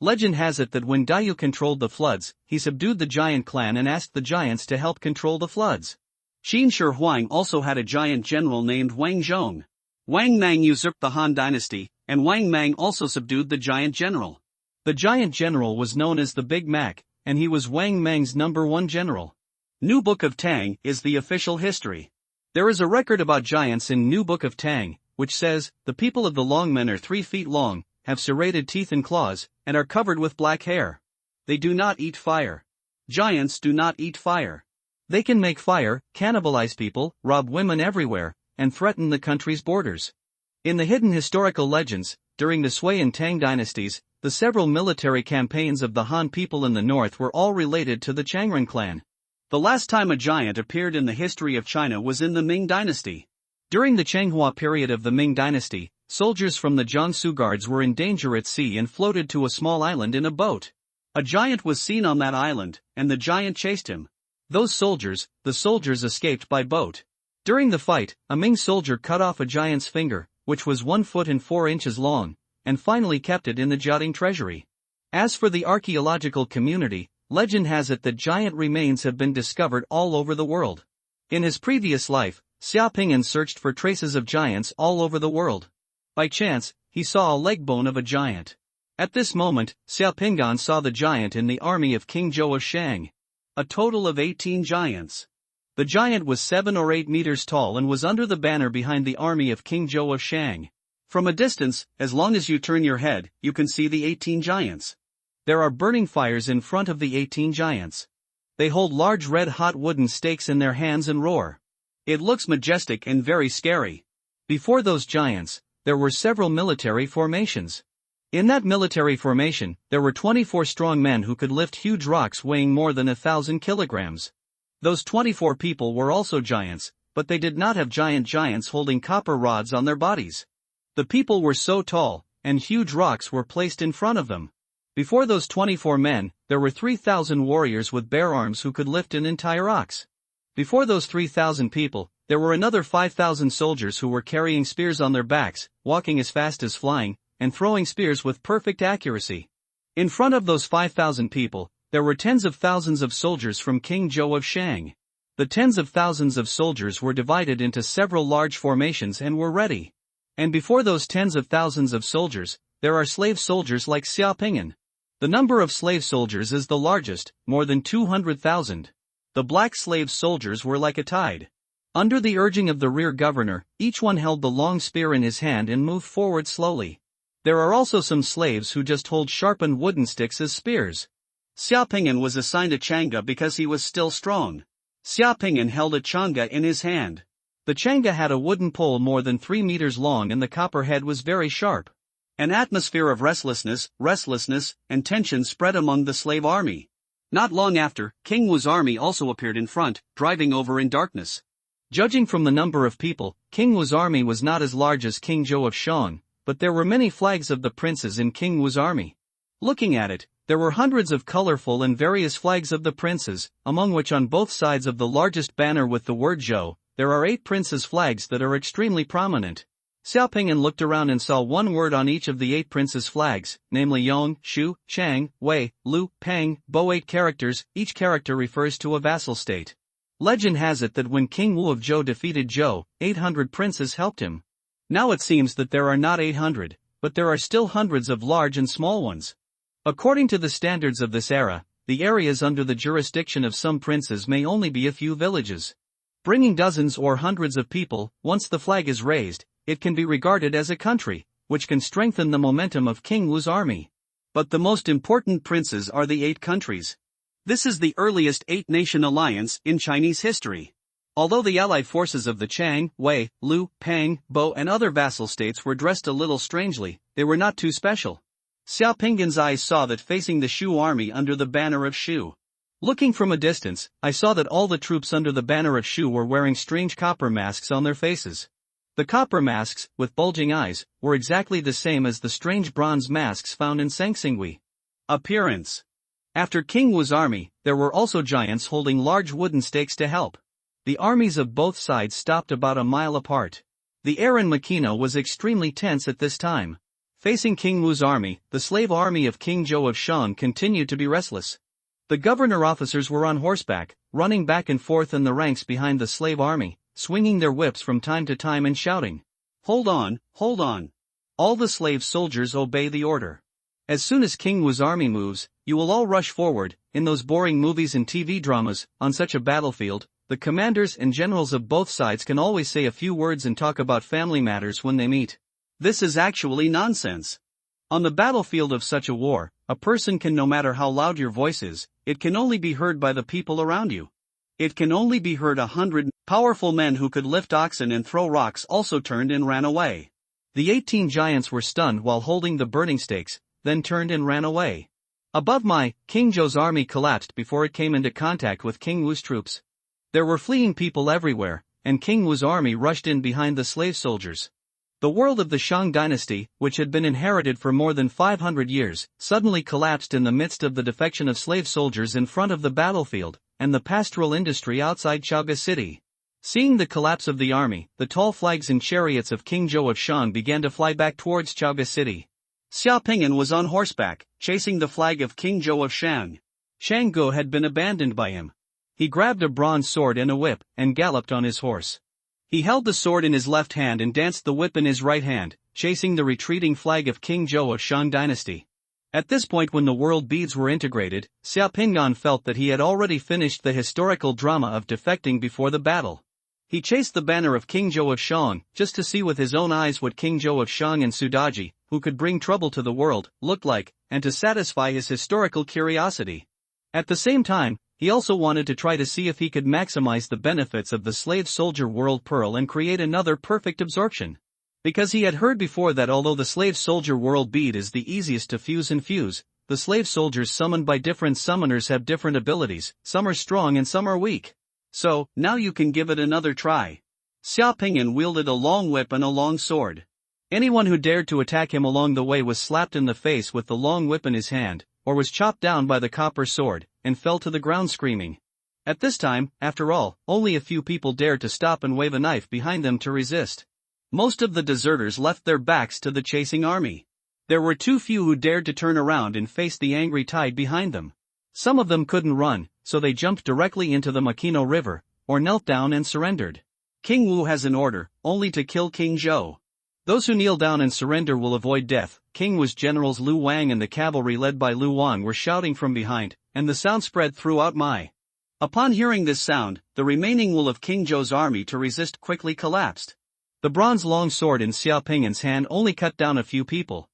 Legend has it that when Daiyu controlled the floods, he subdued the giant clan and asked the giants to help control the floods. Qin Shi Huang also had a giant general named Wang Zhong. Wang Mang usurped the Han dynasty, and Wang Mang also subdued the giant general. The giant general was known as the Big Mac, and he was Wang Mang's #1 general. New Book of Tang is the official history. There is a record about giants in New Book of Tang, which says, the people of the Long Men are 3 feet long, have serrated teeth and claws, and are covered with black hair. They do not eat fire. Giants do not eat fire. They can make fire, cannibalize people, rob women everywhere, and threaten the country's borders. In the hidden historical legends, during the Sui and Tang dynasties, the several military campaigns of the Han people in the north were all related to the Changren clan. The last time a giant appeared in the history of China was in the Ming dynasty. During the Changhua period of the Ming dynasty, soldiers from the Jiangsu guards were in danger at sea and floated to a small island in a boat. A giant was seen on that island, and the giant chased him. The soldiers escaped by boat. During the fight, a Ming soldier cut off a giant's finger, which was 1 foot and 4 inches long, and finally kept it in the Jiaoding treasury. As for the archaeological community, legend has it that giant remains have been discovered all over the world. In his previous life, Xia Pingan searched for traces of giants all over the world. By chance, he saw a leg bone of a giant. At this moment, Xia Pingan saw the giant in the army of King Zhou of Shang. A total of 18 giants. The giant was 7 or 8 meters tall and was under the banner behind the army of King Zhou of Shang. From a distance, as long as you turn your head, you can see the 18 giants. There are burning fires in front of the 18 giants. They hold large red-hot wooden stakes in their hands and roar. It looks majestic and very scary. Before those giants, there were several military formations. In that military formation, there were 24 strong men who could lift huge rocks weighing more than 1,000 kilograms. Those 24 people were also giants, but they did not have giants holding copper rods on their bodies. The people were so tall, and huge rocks were placed in front of them. Before those 24 men, there were 3,000 warriors with bare arms who could lift an entire ox. Before those 3,000 people, there were another 5,000 soldiers who were carrying spears on their backs, walking as fast as flying, and throwing spears with perfect accuracy. In front of those 5,000 people, there were tens of thousands of soldiers from King Zhou of Shang. The tens of thousands of soldiers were divided into several large formations and were ready. And before those tens of thousands of soldiers, there are slave soldiers like Xia Pingan. The number of slave soldiers is the largest, more than 200,000. The black slave soldiers were like a tide. Under the urging of the rear governor, each one held the long spear in his hand and moved forward slowly. There are also some slaves who just hold sharpened wooden sticks as spears. Xia Pingan was assigned a changa because he was still strong. Xia Pingan held a changa in his hand. The changa had a wooden pole more than 3 meters long and the copper head was very sharp. An atmosphere of restlessness, and tension spread among the slave army. Not long after, King Wu's army also appeared in front, driving over in darkness. Judging from the number of people, King Wu's army was not as large as King Zhou of Shang, but there were many flags of the princes in King Wu's army. Looking at it, there were hundreds of colorful and various flags of the princes, among which on both sides of the largest banner with the word Zhou, there are 8 princes' flags that are extremely prominent. Xiaopingyan looked around and saw one word on each of the 8 princes' flags, namely Yong, Shu, Chang, Wei, Lu, Peng, Bo. 8 characters, each character refers to a vassal state. Legend has it that when King Wu of Zhou defeated Zhou, 800 princes helped him. Now it seems that there are not 800, but there are still hundreds of large and small ones. According to the standards of this era, the areas under the jurisdiction of some princes may only be a few villages. Bringing dozens or hundreds of people, once the flag is raised, it can be regarded as a country, which can strengthen the momentum of King Wu's army. But the most important princes are the 8 countries. This is the earliest 8-nation alliance in Chinese history. Although the allied forces of the Chang, Wei, Lu, Peng, Bo and other vassal states were dressed a little strangely, they were not too special. Xiaopingyan's eyes saw that facing the Shu army under the banner of Shu. Looking from a distance, I saw that all the troops under the banner of Shu were wearing strange copper masks on their faces. The copper masks, with bulging eyes, were exactly the same as the strange bronze masks found in Sangsingui. Appearance. After King Wu's army, there were also giants holding large wooden stakes to help. The armies of both sides stopped about a mile apart. The air in Makino was extremely tense at this time. Facing King Wu's army, the slave army of King Zhou of Shang continued to be restless. The governor officers were on horseback, running back and forth in the ranks behind the slave army, swinging their whips from time to time and shouting, "Hold on, hold on. All the slave soldiers obey the order. As soon as King Wu's army moves, you will all rush forward." In those boring movies and TV dramas, on such a battlefield, the commanders and generals of both sides can always say a few words and talk about family matters when they meet. This is actually nonsense. On the battlefield of such a war, a person can, no matter how loud your voice is, it can only be heard by the people around you. It can only be heard. 100 powerful men who could lift oxen and throw rocks also turned and ran away. The 18 giants were stunned while holding the burning stakes, then turned and ran away. Above King Zhou's army collapsed before it came into contact with King Wu's troops. There were fleeing people everywhere, and King Wu's army rushed in behind the slave soldiers. The world of the Shang dynasty, which had been inherited for more than 500 years, suddenly collapsed in the midst of the defection of slave soldiers in front of the battlefield, and the pastoral industry outside Chaoga City. Seeing the collapse of the army, the tall flags and chariots of King Zhou of Shang began to fly back towards Chaoga City. Xiaopingyan was on horseback, chasing the flag of King Zhou of Shang. Shango had been abandoned by him. He grabbed a bronze sword and a whip, and galloped on his horse. He held the sword in his left hand and danced the whip in his right hand, chasing the retreating flag of King Zhou of Shang dynasty. At this point, when the world beads were integrated, Xiaopingyan felt that he had already finished the historical drama of defecting before the battle. He chased the banner of King Zhou of Shang, just to see with his own eyes what King Zhou of Shang and Sudaji, who could bring trouble to the world, looked like, and to satisfy his historical curiosity. At the same time, he also wanted to try to see if he could maximize the benefits of the slave soldier world pearl and create another perfect absorption. Because he had heard before that although the slave soldier world bead is the easiest to fuse and fuse, the slave soldiers summoned by different summoners have different abilities, some are strong and some are weak. So, now you can give it another try. Xiaopingyan wielded a long whip and a long sword. Anyone who dared to attack him along the way was slapped in the face with the long whip in his hand, or was chopped down by the copper sword, and fell to the ground screaming. At this time, after all, only a few people dared to stop and wave a knife behind them to resist. Most of the deserters left their backs to the chasing army. There were too few who dared to turn around and face the angry tide behind them. Some of them couldn't run, so they jumped directly into the Makino River, or knelt down and surrendered. King Wu has an order, only to kill King Zhou. Those who kneel down and surrender will avoid death. King Wu's generals Lu Wang and the cavalry led by Lu Wang were shouting from behind, and the sound spread throughout Mai. Upon hearing this sound, the remaining will of King Zhou's army to resist quickly collapsed. The bronze long sword in Xiaopingyan's hand only cut down a few people.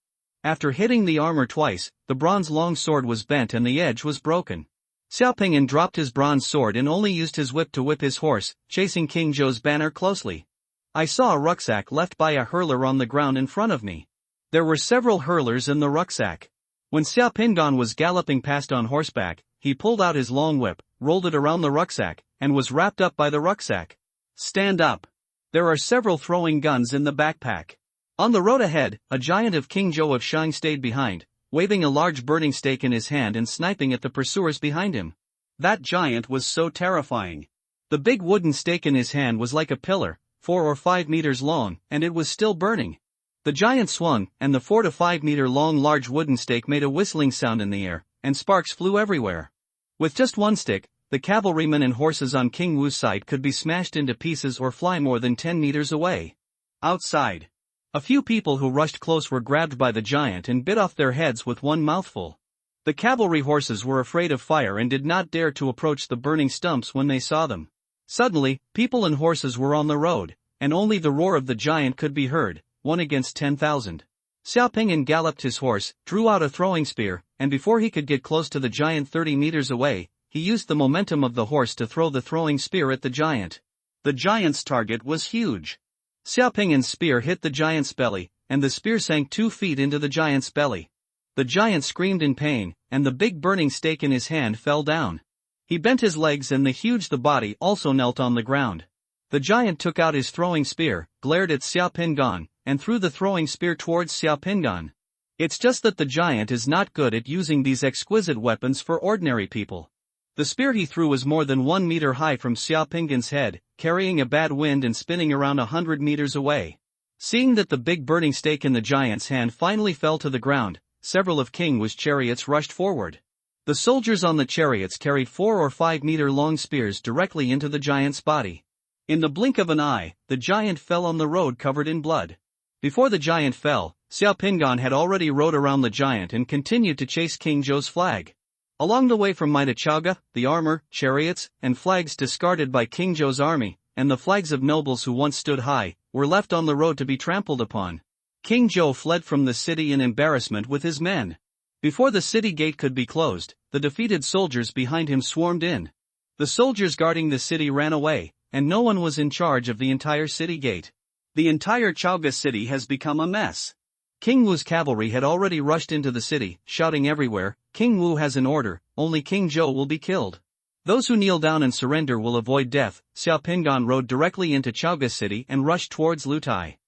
After hitting the armor twice, the bronze long sword was bent and the edge was broken. Xiaopingyan dropped his bronze sword and only used his whip to whip his horse, chasing King Zhou's banner closely. I saw a rucksack left by a hurler on the ground in front of me. There were several hurlers in the rucksack. When Xiaopingyan was galloping past on horseback, he pulled out his long whip, rolled it around the rucksack, and was wrapped up by the rucksack. Stand up. There are several throwing guns in the backpack. On the road ahead, a giant of King Zhou of Shang stayed behind, waving a large burning stake in his hand and sniping at the pursuers behind him. That giant was so terrifying. The big wooden stake in his hand was like a pillar, 4 or 5 meters long, and it was still burning. The giant swung, and the 4 to 5 meter long large wooden stake made a whistling sound in the air, and sparks flew everywhere. With just one stick, the cavalrymen and horses on King Wu's side could be smashed into pieces or fly more than 10 meters away. Outside, a few people who rushed close were grabbed by the giant and bit off their heads with one mouthful. The cavalry horses were afraid of fire and did not dare to approach the burning stumps when they saw them. Suddenly, people and horses were on the road, and only the roar of the giant could be heard, 1 against 10,000. Xiaopingyan galloped his horse, drew out a throwing spear, and before he could get close to the giant 30 meters away, he used the momentum of the horse to throw the throwing spear at the giant. The giant's target was huge. Xiaopingyan's spear hit the giant's belly, and the spear sank 2 feet into the giant's belly. The giant screamed in pain, and the big burning stake in his hand fell down. He bent his legs and the body also knelt on the ground. The giant took out his throwing spear, glared at Xiaopingyan, and threw the throwing spear towards Xiaopingyan. It's just that the giant is not good at using these exquisite weapons for ordinary people. The spear he threw was more than 1 meter high from Xiaopingyan's head, carrying a bad wind and spinning around 100 meters away. Seeing that the big burning stake in the giant's hand finally fell to the ground, several of King Wu's chariots rushed forward. The soldiers on the chariots carried 4 or 5 meter long spears directly into the giant's body. In the blink of an eye, the giant fell on the road covered in blood. Before the giant fell, Xiaopingyan had already rode around the giant and continued to chase King Zhou's flag. Along the way from Maitachaga, the armor, chariots, and flags discarded by King Zhou's army, and the flags of nobles who once stood high, were left on the road to be trampled upon. King Zhou fled from the city in embarrassment with his men. Before the city gate could be closed, the defeated soldiers behind him swarmed in. The soldiers guarding the city ran away, and no one was in charge of the entire city gate. The entire Chaoga city has become a mess. King Wu's cavalry had already rushed into the city, shouting everywhere, "King Wu has an order, only King Zhou will be killed. Those who kneel down and surrender will avoid death." Xiaopingyan rode directly into Chaoga city and rushed towards Lutai.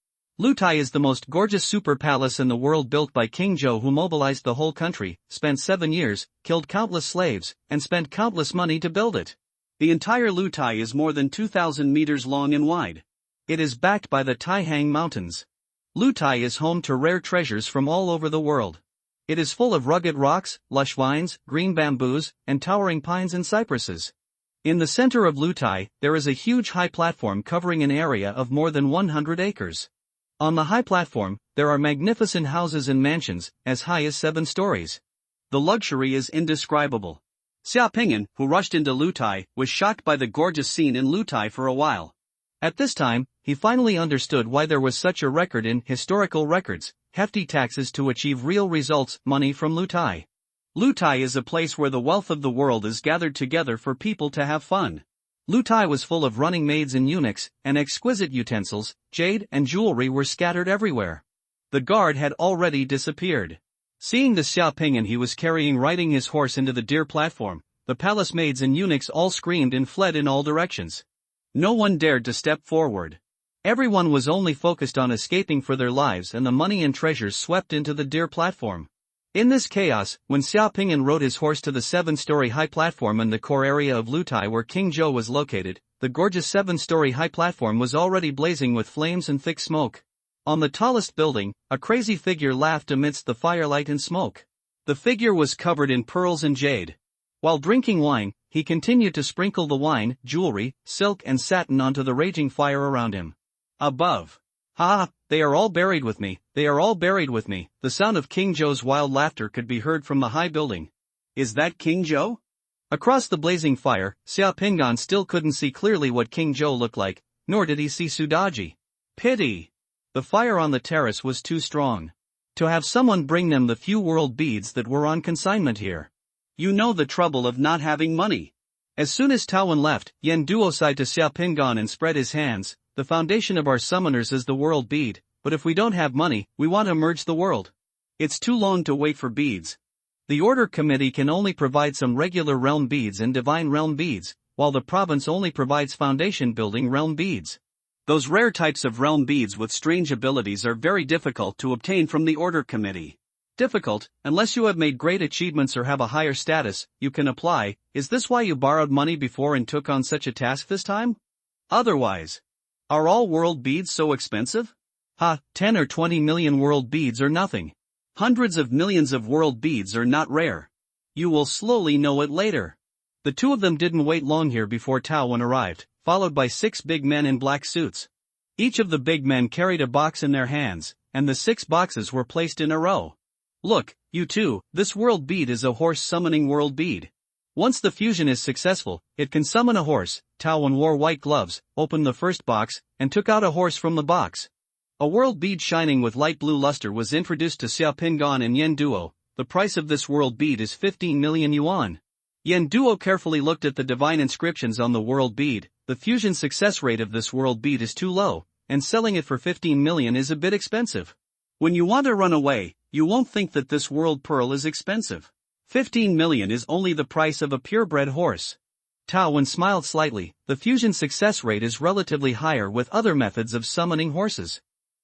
Lutai is the most gorgeous super palace in the world, built by King Zhou, who mobilized the whole country, spent 7 years, killed countless slaves, and spent countless money to build it. The entire Lutai is more than 2,000 meters long and wide. It is backed by the Taihang Mountains. Lutai is home to rare treasures from all over the world. It is full of rugged rocks, lush vines, green bamboos, and towering pines and cypresses. In the center of Lutai, there is a huge high platform covering an area of more than 100 acres. On the high platform, there are magnificent houses and mansions, as high as 7 stories. The luxury is indescribable. Xiaopingyan, who rushed into Lutai, was shocked by the gorgeous scene in Lutai for a while. At this time, he finally understood why there was such a record in historical records, hefty taxes to achieve real results, money from Lutai. Lutai is a place where the wealth of the world is gathered together for people to have fun. Lutai was full of running maids and eunuchs, and exquisite utensils, jade and jewelry were scattered everywhere. The guard had already disappeared. Seeing the Xiaopingyan he was carrying riding his horse into the deer platform, the palace maids and eunuchs all screamed and fled in all directions. No one dared to step forward. Everyone was only focused on escaping for their lives, and the money and treasures swept into the deer platform. In this chaos, when Xiaopingyan rode his horse to the 7-story high platform in the core area of Lutai where King Zhou was located, the gorgeous 7-story high platform was already blazing with flames and thick smoke. On the tallest building, a crazy figure laughed amidst the firelight and smoke. The figure was covered in pearls and jade. While drinking wine, he continued to sprinkle the wine, jewelry, silk and satin onto the raging fire around him. Above. "Ha! They are all buried with me, they are all buried with me." The sound of King Zhou's wild laughter could be heard from the high building. Is that King Zhou? Across the blazing fire, Xiaopingyan still couldn't see clearly what King Zhou looked like, nor did he see Sudaji. Pity! The fire on the terrace was too strong. To have someone bring them the few world beads that were on consignment here. You know the trouble of not having money. As soon as Taowen left, Yen Duo sighed to Xiaopingan and spread his hands. The foundation of our summoners is the world bead, but if we don't have money, we want to merge the world. It's too long to wait for beads. The Order Committee can only provide some regular realm beads and divine realm beads, while the province only provides foundation building realm beads. Those rare types of realm beads with strange abilities are very difficult to obtain from the Order Committee. Difficult, unless you have made great achievements or have a higher status, you can apply. Is this why you borrowed money before and took on such a task this time? Otherwise. Are all world beads so expensive? 10 or 20 million world beads are nothing. Hundreds of millions of world beads are not rare. You will slowly know it later. The two of them didn't wait long here before Taowen arrived, followed by 6 big men in black suits. Each of the big men carried a box in their hands, and the 6 boxes were placed in a row. Look, you two, this world bead is a horse summoning world bead. Once the fusion is successful, it can summon a horse. Taowen wore white gloves, opened the first box, and took out a horse from the box. A world bead shining with light blue luster was introduced to Xiaopingan and Yen Duo. The price of this world bead is 15 million yuan. Yen Duo carefully looked at the divine inscriptions on the world bead. The fusion success rate of this world bead is too low, and selling it for 15 million is a bit expensive. When you want to run away, you won't think that this world pearl is expensive. 15 million is only the price of a purebred horse. Taowen smiled slightly. The fusion success rate is relatively higher with other methods of summoning horses.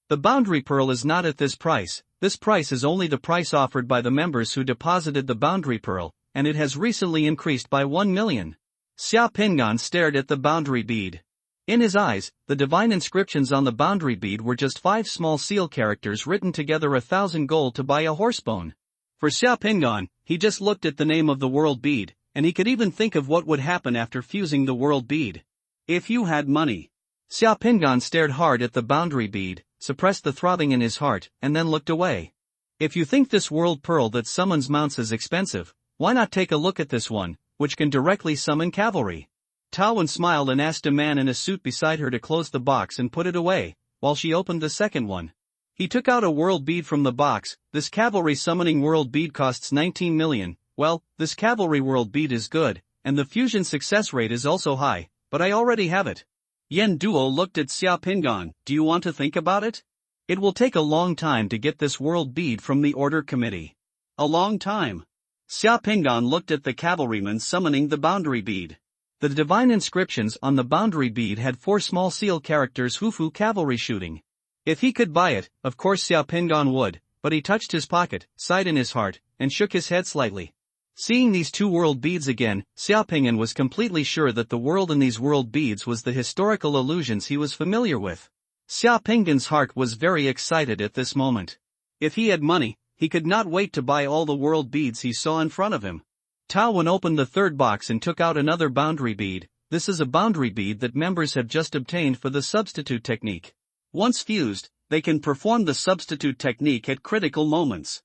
The boundary pearl is not at this price. This price is only the price offered by the members who deposited the boundary pearl, and it has recently increased by 1 million. Xiaopingan stared at the boundary bead. In his eyes, the divine inscriptions on the boundary bead were just 5 small seal characters written together 1,000 gold to buy a horsebone. For Xiaopingan, he just looked at the name of the world bead, and he could even think of what would happen after fusing the world bead. If you had money. Xiaopingan stared hard at the boundary bead, suppressed the throbbing in his heart, and then looked away. If you think this world pearl that summons mounts is expensive, why not take a look at this one, which can directly summon cavalry? Taowen smiled and asked a man in a suit beside her to close the box and put it away, while she opened the second one. He took out a world bead from the box. This cavalry summoning world bead costs 19 million. Well, this cavalry world bead is good, and the fusion success rate is also high, but I already have it. Yen Duo looked at Xiaopingan. Do you want to think about it? It will take a long time to get this world bead from the Order Committee. A long time. Xiaopingan looked at the cavalryman summoning the boundary bead. The divine inscriptions on the boundary bead had 4 small seal characters Hufu cavalry shooting. If he could buy it, of course Xiaopingan would, but he touched his pocket, sighed in his heart, and shook his head slightly. Seeing these 2 world beads again, Xiaopingan was completely sure that the world in these world beads was the historical illusions he was familiar with. Xiaopingan's heart was very excited at this moment. If he had money, he could not wait to buy all the world beads he saw in front of him. Taowen opened the third box and took out another boundary bead. This is a boundary bead that members have just obtained for the substitute technique. Once fused, they can perform the substitute technique at critical moments.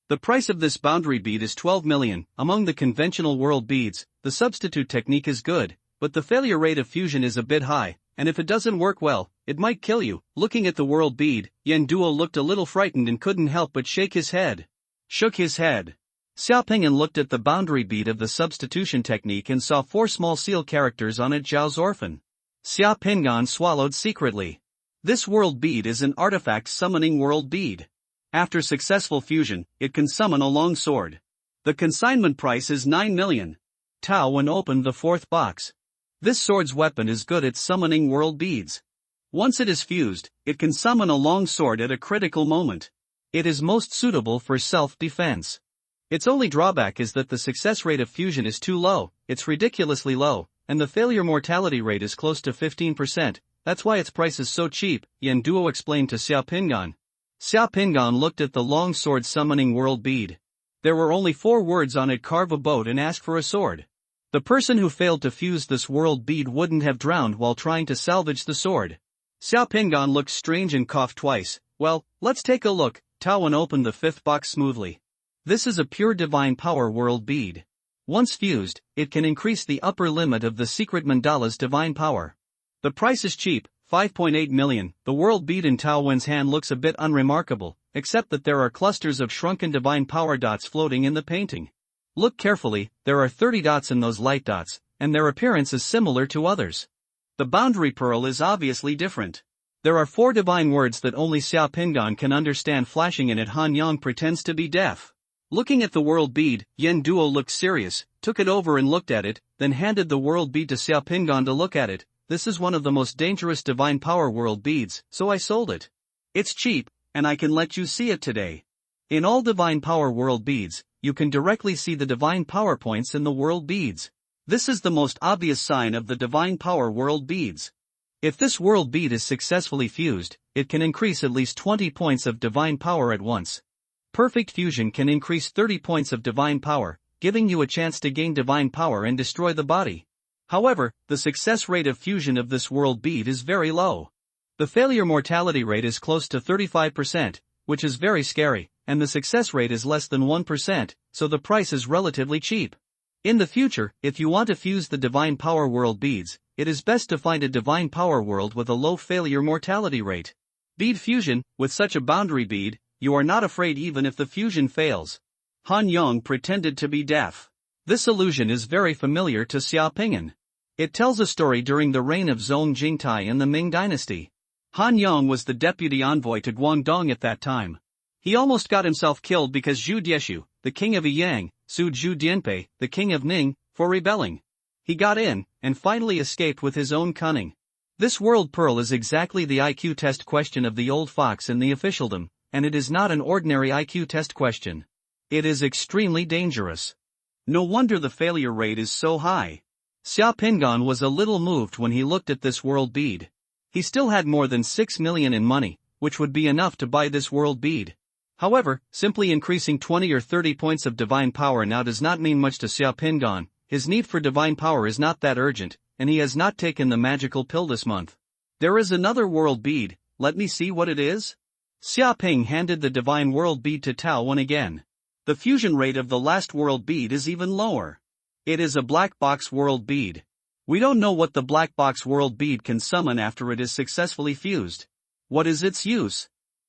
The price of this boundary bead is 12 million. Among the conventional world beads, the substitute technique is good, but the failure rate of fusion is a bit high, and if it doesn't work well, it might kill you. Looking at the world bead, Yen Duo looked a little frightened and couldn't help but shook his head. Xiaopingan looked at the boundary bead of the substitution technique and saw 4 small seal characters on it. Zhao's orphan. Xiaopingan swallowed secretly. This world bead is an artifact summoning world bead. After successful fusion, it can summon a long sword. The consignment price is 9 million. Taowen opened the 4th box. This sword's weapon is good at summoning world beads. Once it is fused, it can summon a long sword at a critical moment. It is most suitable for self-defense. Its only drawback is that the success rate of fusion is too low. It's ridiculously low, and the failure mortality rate is close to 15%. That's why its price is so cheap, Yen Duo explained to Xiaopingan. Xiaopingan looked at the long sword summoning world bead. There were only 4 words on it: carve a boat and ask for a sword. The person who failed to fuse this world bead wouldn't have drowned while trying to salvage the sword. Xiaopingan looked strange and coughed twice. Well, let's take a look. Taowen opened the 5th box smoothly. This is a pure divine power world bead. Once fused, it can increase the upper limit of the secret mandala's divine power. The price is cheap, 5.8 million. The world bead in Taowen's hand looks a bit unremarkable, except that there are clusters of shrunken divine power dots floating in the painting. Look carefully, there are 30 dots in those light dots, and their appearance is similar to others. The boundary pearl is obviously different. There are 4 divine words that only Xiao Pingan can understand. Flashing in it, Han Yang pretends to be deaf. Looking at the world bead, Yen Duo looked serious, took it over and looked at it, then handed the world bead to Xiao Pingan to look at it. This is one of the most dangerous divine power world beads, so I sold it. It's cheap, and I can let you see it today. In all divine power world beads, you can directly see the divine power points in the world beads. This is the most obvious sign of the divine power world beads. If this world bead is successfully fused, it can increase at least 20 points of divine power at once. Perfect fusion can increase 30 points of divine power, giving you a chance to gain divine power and destroy the body. However, the success rate of fusion of this world bead is very low. The failure mortality rate is close to 35%, which is very scary, and the success rate is less than 1%, so the price is relatively cheap. In the future, if you want to fuse the divine power world beads, it is best to find a divine power world with a low failure mortality rate. Bead fusion, with such a boundary bead, you are not afraid even if the fusion fails. Han Yang pretended to be deaf. This illusion is very familiar to Xiao Pingan. It tells a story during the reign of Zhong Jingtai in the Ming dynasty. Han Yang was the deputy envoy to Guangdong at that time. He almost got himself killed because Zhu Dieshu, the king of Yang, sued Zhu Dianpei, the king of Ning, for rebelling. He got in, and finally escaped with his own cunning. This world pearl is exactly the IQ test question of the old fox in the officialdom, and it is not an ordinary IQ test question. It is extremely dangerous. No wonder the failure rate is so high. Xiao Pingan was a little moved when he looked at this world bead. He still had more than 6 million in money, which would be enough to buy this world bead. However, simply increasing 20 or 30 points of divine power now does not mean much to Xiao Pingan. His need for divine power is not that urgent, and he has not taken the magical pill this month. There is another world bead, let me see what it is. Xia Ping handed the divine world bead to Tao Wen again. The fusion rate of the last world bead is even lower. It is a black box world bead. We don't know what the black box world bead can summon after it is successfully fused. What is its use?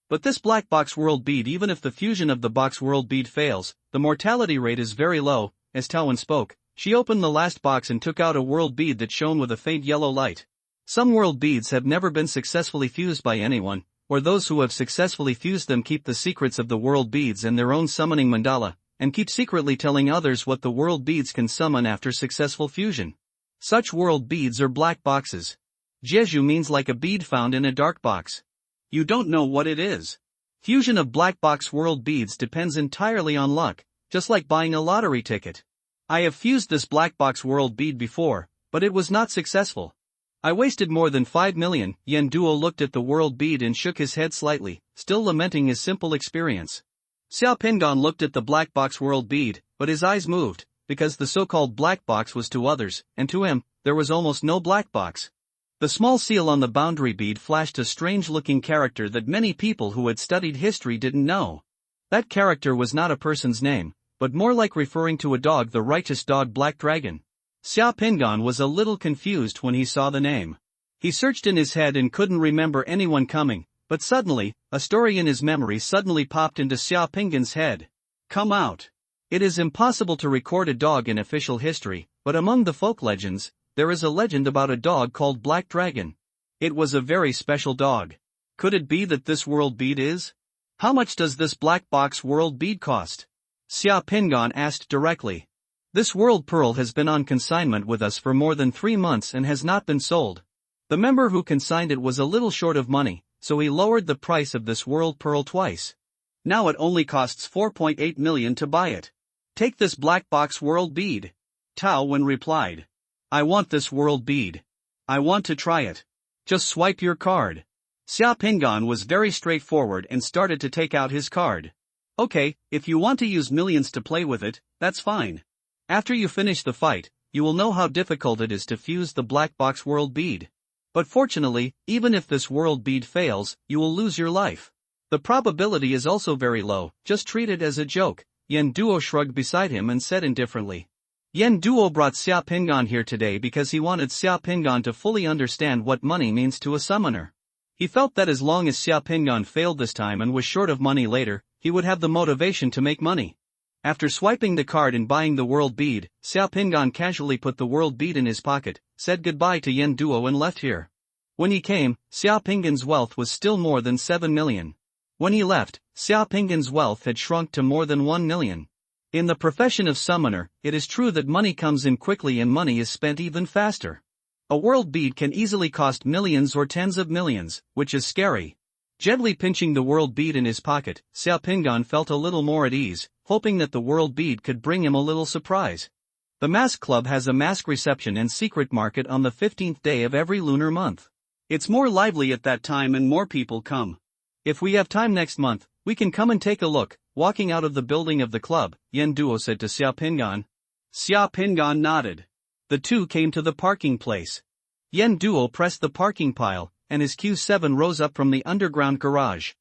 But this black box world bead, even if the fusion of the box world bead fails, the mortality rate is very low. As Tao Wen spoke, she opened the last box and took out a world bead that shone with a faint yellow light. Some world beads have never been successfully fused by anyone, or those who have successfully fused them keep the secrets of the world beads and their own summoning mandala, and keep secretly telling others what the world beads can summon after successful fusion. Such world beads are black boxes. Jeju means like a bead found in a dark box. You don't know what it is. Fusion of black box world beads depends entirely on luck, just like buying a lottery ticket. I have fused this black box world bead before, but it was not successful. I wasted more than 5 million. Yen Duo looked at the world bead and shook his head slightly, still lamenting his simple experience. Xiao Pingan looked at the black box world bead, but his eyes moved, because the so-called black box was to others, and to him, there was almost no black box. The small seal on the boundary bead flashed a strange-looking character that many people who had studied history didn't know. That character was not a person's name, but more like referring to a dog, the righteous dog Black Dragon. Xiao Pingan was a little confused when he saw the name. He searched in his head and couldn't remember anyone coming, but suddenly, a story in his memory suddenly popped into Xiao Pingan's head. Come out. It is impossible to record a dog in official history, but among the folk legends, there is a legend about a dog called Black Dragon. It was a very special dog. Could it be that this world bead is? How much does this black box world bead cost? Xiao Pingan asked directly. This world pearl has been on consignment with us for more than 3 months and has not been sold. The member who consigned it was a little short of money, so he lowered the price of this world pearl twice. Now it only costs 4.8 million to buy it. Take this black box world bead. Tao Wen replied. I want this world bead. I want to try it. Just swipe your card. Xiao Pingan was very straightforward and started to take out his card. Okay, if you want to use millions to play with it, that's fine. After you finish the fight, you will know how difficult it is to fuse the black box world bead. But fortunately, even if this world bead fails, you will lose your life. The probability is also very low, just treat it as a joke. Yen Duo shrugged beside him and said indifferently. Yen Duo brought Xiao Pingan here today because he wanted Xiao Pingan to fully understand what money means to a summoner. He felt that as long as Xiao Pingan failed this time and was short of money later, he would have the motivation to make money. After swiping the card and buying the world bead, Xiao Pingan casually put the world bead in his pocket, said goodbye to Yen Duo and left here. When he came, Xiao Pingan's wealth was still more than 7 million. When he left, Xiao Pingan's wealth had shrunk to more than 1 million. In the profession of summoner, it is true that money comes in quickly and money is spent even faster. A world bead can easily cost millions or tens of millions, which is scary. Gently pinching the world bead in his pocket, Xiao Pingan felt a little more at ease, hoping that the world bead could bring him a little surprise. The mask club has a mask reception and secret market on the 15th day of every lunar month. It's more lively at that time and more people come. If we have time next month, we can come and take a look. Walking out of the building of the club, Yen Duo said to Xiao Pingan. Xiao Pingan nodded. The two came to the parking place. Yen Duo pressed the parking pile, and his Q7 rose up from the underground garage.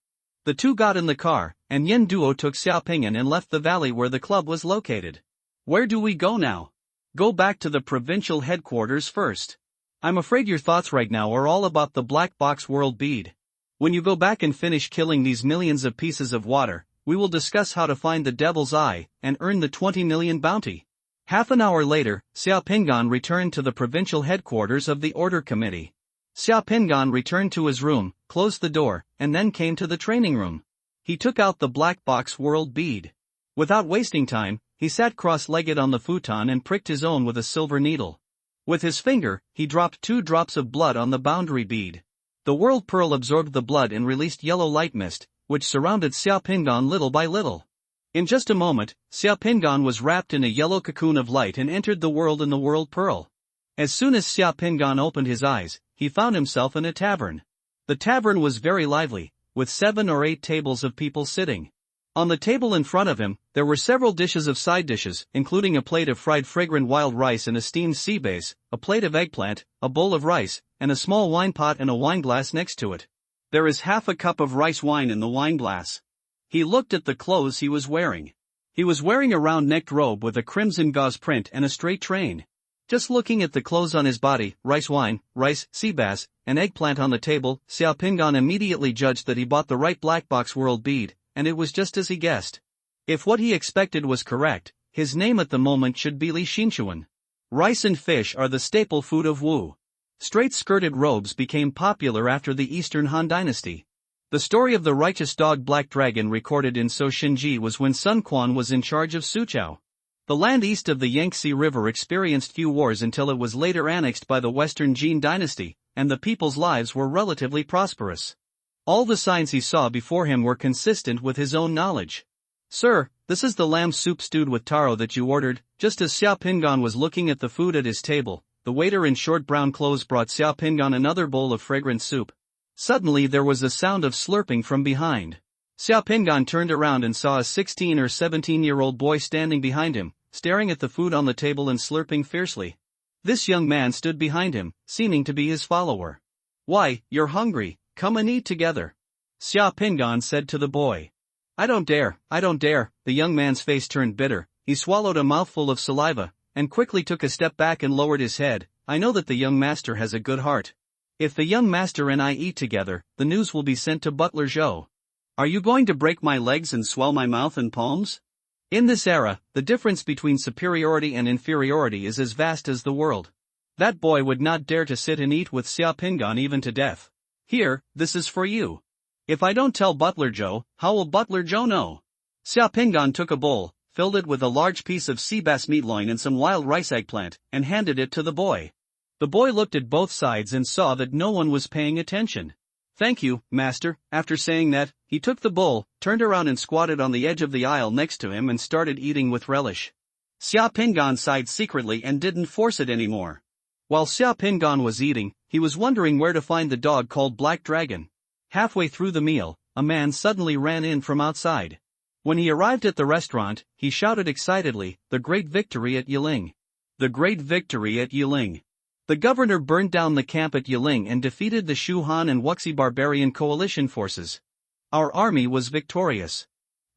The two got in the car, and Yen Duo took Xiao Pingan and left the valley where the club was located. Where do we go now? Go back to the provincial headquarters first. I'm afraid your thoughts right now are all about the black box world bead. When you go back and finish killing these millions of pieces of water, we will discuss how to find the devil's eye and earn the 20 million bounty. Half an hour later, Xiao Pingan returned to the provincial headquarters of the order committee. Xiao Pingan returned to his room, closed the door, and then came to the training room. He took out the black box world bead. Without wasting time, he sat cross-legged on the futon and pricked his own with a silver needle. With his finger, he dropped 2 drops of blood on the boundary bead. The world pearl absorbed the blood and released yellow light mist, which surrounded Xiao Pingan little by little. In just a moment, Xiao Pingan was wrapped in a yellow cocoon of light and entered the world in the world pearl. As soon as Xiao Pingan opened his eyes, he found himself in a tavern. The tavern was very lively, with 7 or 8 tables of people sitting. On the table in front of him, there were several dishes of side dishes, including a plate of fried fragrant wild rice and a steamed sea bass, a plate of eggplant, a bowl of rice, and a small wine pot and a wineglass next to it. There is half a cup of rice wine in the wineglass. He looked at the clothes he was wearing. He was wearing a round-necked robe with a crimson gauze print and a straight train. Just looking at the clothes on his body, rice wine, rice, sea bass, and eggplant on the table, Xiao Pingan immediately judged that he bought the right black box world bead, and it was just as he guessed. If what he expected was correct, his name at the moment should be Li Xinchuan. Rice and fish are the staple food of Wu. Straight-skirted robes became popular after the Eastern Han Dynasty. The story of the righteous dog Black Dragon recorded in So Shinji was when Sun Quan was in charge of Suqiao. The land east of the Yangtze River experienced few wars until it was later annexed by the Western Jin Dynasty, and the people's lives were relatively prosperous. All the signs he saw before him were consistent with his own knowledge. "Sir, this is the lamb soup stewed with taro that you ordered." Just as Xiao Pingan was looking at the food at his table, the waiter in short brown clothes brought Xiao Pingan another bowl of fragrant soup. Suddenly there was a sound of slurping from behind. Xiao Pingan turned around and saw a 16 or 17-year-old boy standing behind him, staring at the food on the table and slurping fiercely. This young man stood behind him, seeming to be his follower. "Why, you're hungry, come and eat together," Xiao Pingan said to the boy. I don't dare." The young man's face turned bitter. He swallowed a mouthful of saliva, and quickly took a step back and lowered his head. "I know that the young master has a good heart. If the young master and I eat together, the news will be sent to Butler Zhou. Are you going to break my legs and swell my mouth and palms?" In this era, the difference between superiority and inferiority is as vast as the world. That boy would not dare to sit and eat with Xiao Pingan even to death. "Here, this is for you. If I don't tell Butler Zhou, how will Butler Zhou know?" Xiao Pingan took a bowl, filled it with a large piece of sea bass meat loin and some wild rice eggplant, and handed it to the boy. The boy looked at both sides and saw that no one was paying attention. "Thank you, master." After saying that, he took the bowl, turned around and squatted on the edge of the aisle next to him and started eating with relish. Xiao Pingan sighed secretly and didn't force it anymore. While Xiao Pingan was eating, he was wondering where to find the dog called Black Dragon. Halfway through the meal, a man suddenly ran in from outside. When he arrived at the restaurant, he shouted excitedly, "The great victory at Yiling! The great victory at Yiling! The governor burned down the camp at Yiling and defeated the Shu Han and Wuxi barbarian coalition forces. Our army was victorious.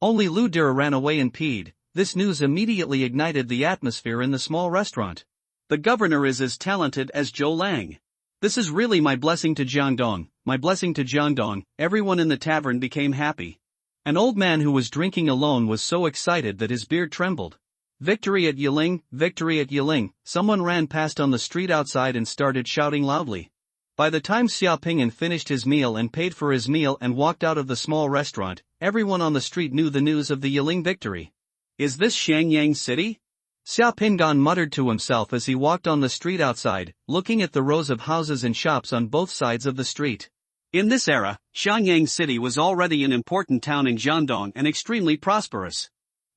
Only Lu Dira ran away and peed." This news immediately ignited the atmosphere in the small restaurant. "The governor is as talented as Zhou Lang. This is really my blessing to Jiangdong, my blessing to Jiangdong." Everyone in the tavern became happy. An old man who was drinking alone was so excited that his beard trembled. Victory at Yiling, victory at Yiling, someone ran past on the street outside and started shouting loudly. By the time Xiaopingyan finished his meal and paid for his meal and walked out of the small restaurant, everyone on the street knew the news of the Yiling victory. Is this Xiangyang City? Xiaopingyan muttered to himself as he walked on the street outside, looking at the rows of houses and shops on both sides of the street. In this era, Xiangyang City was already an important town in Jiangdong and extremely prosperous.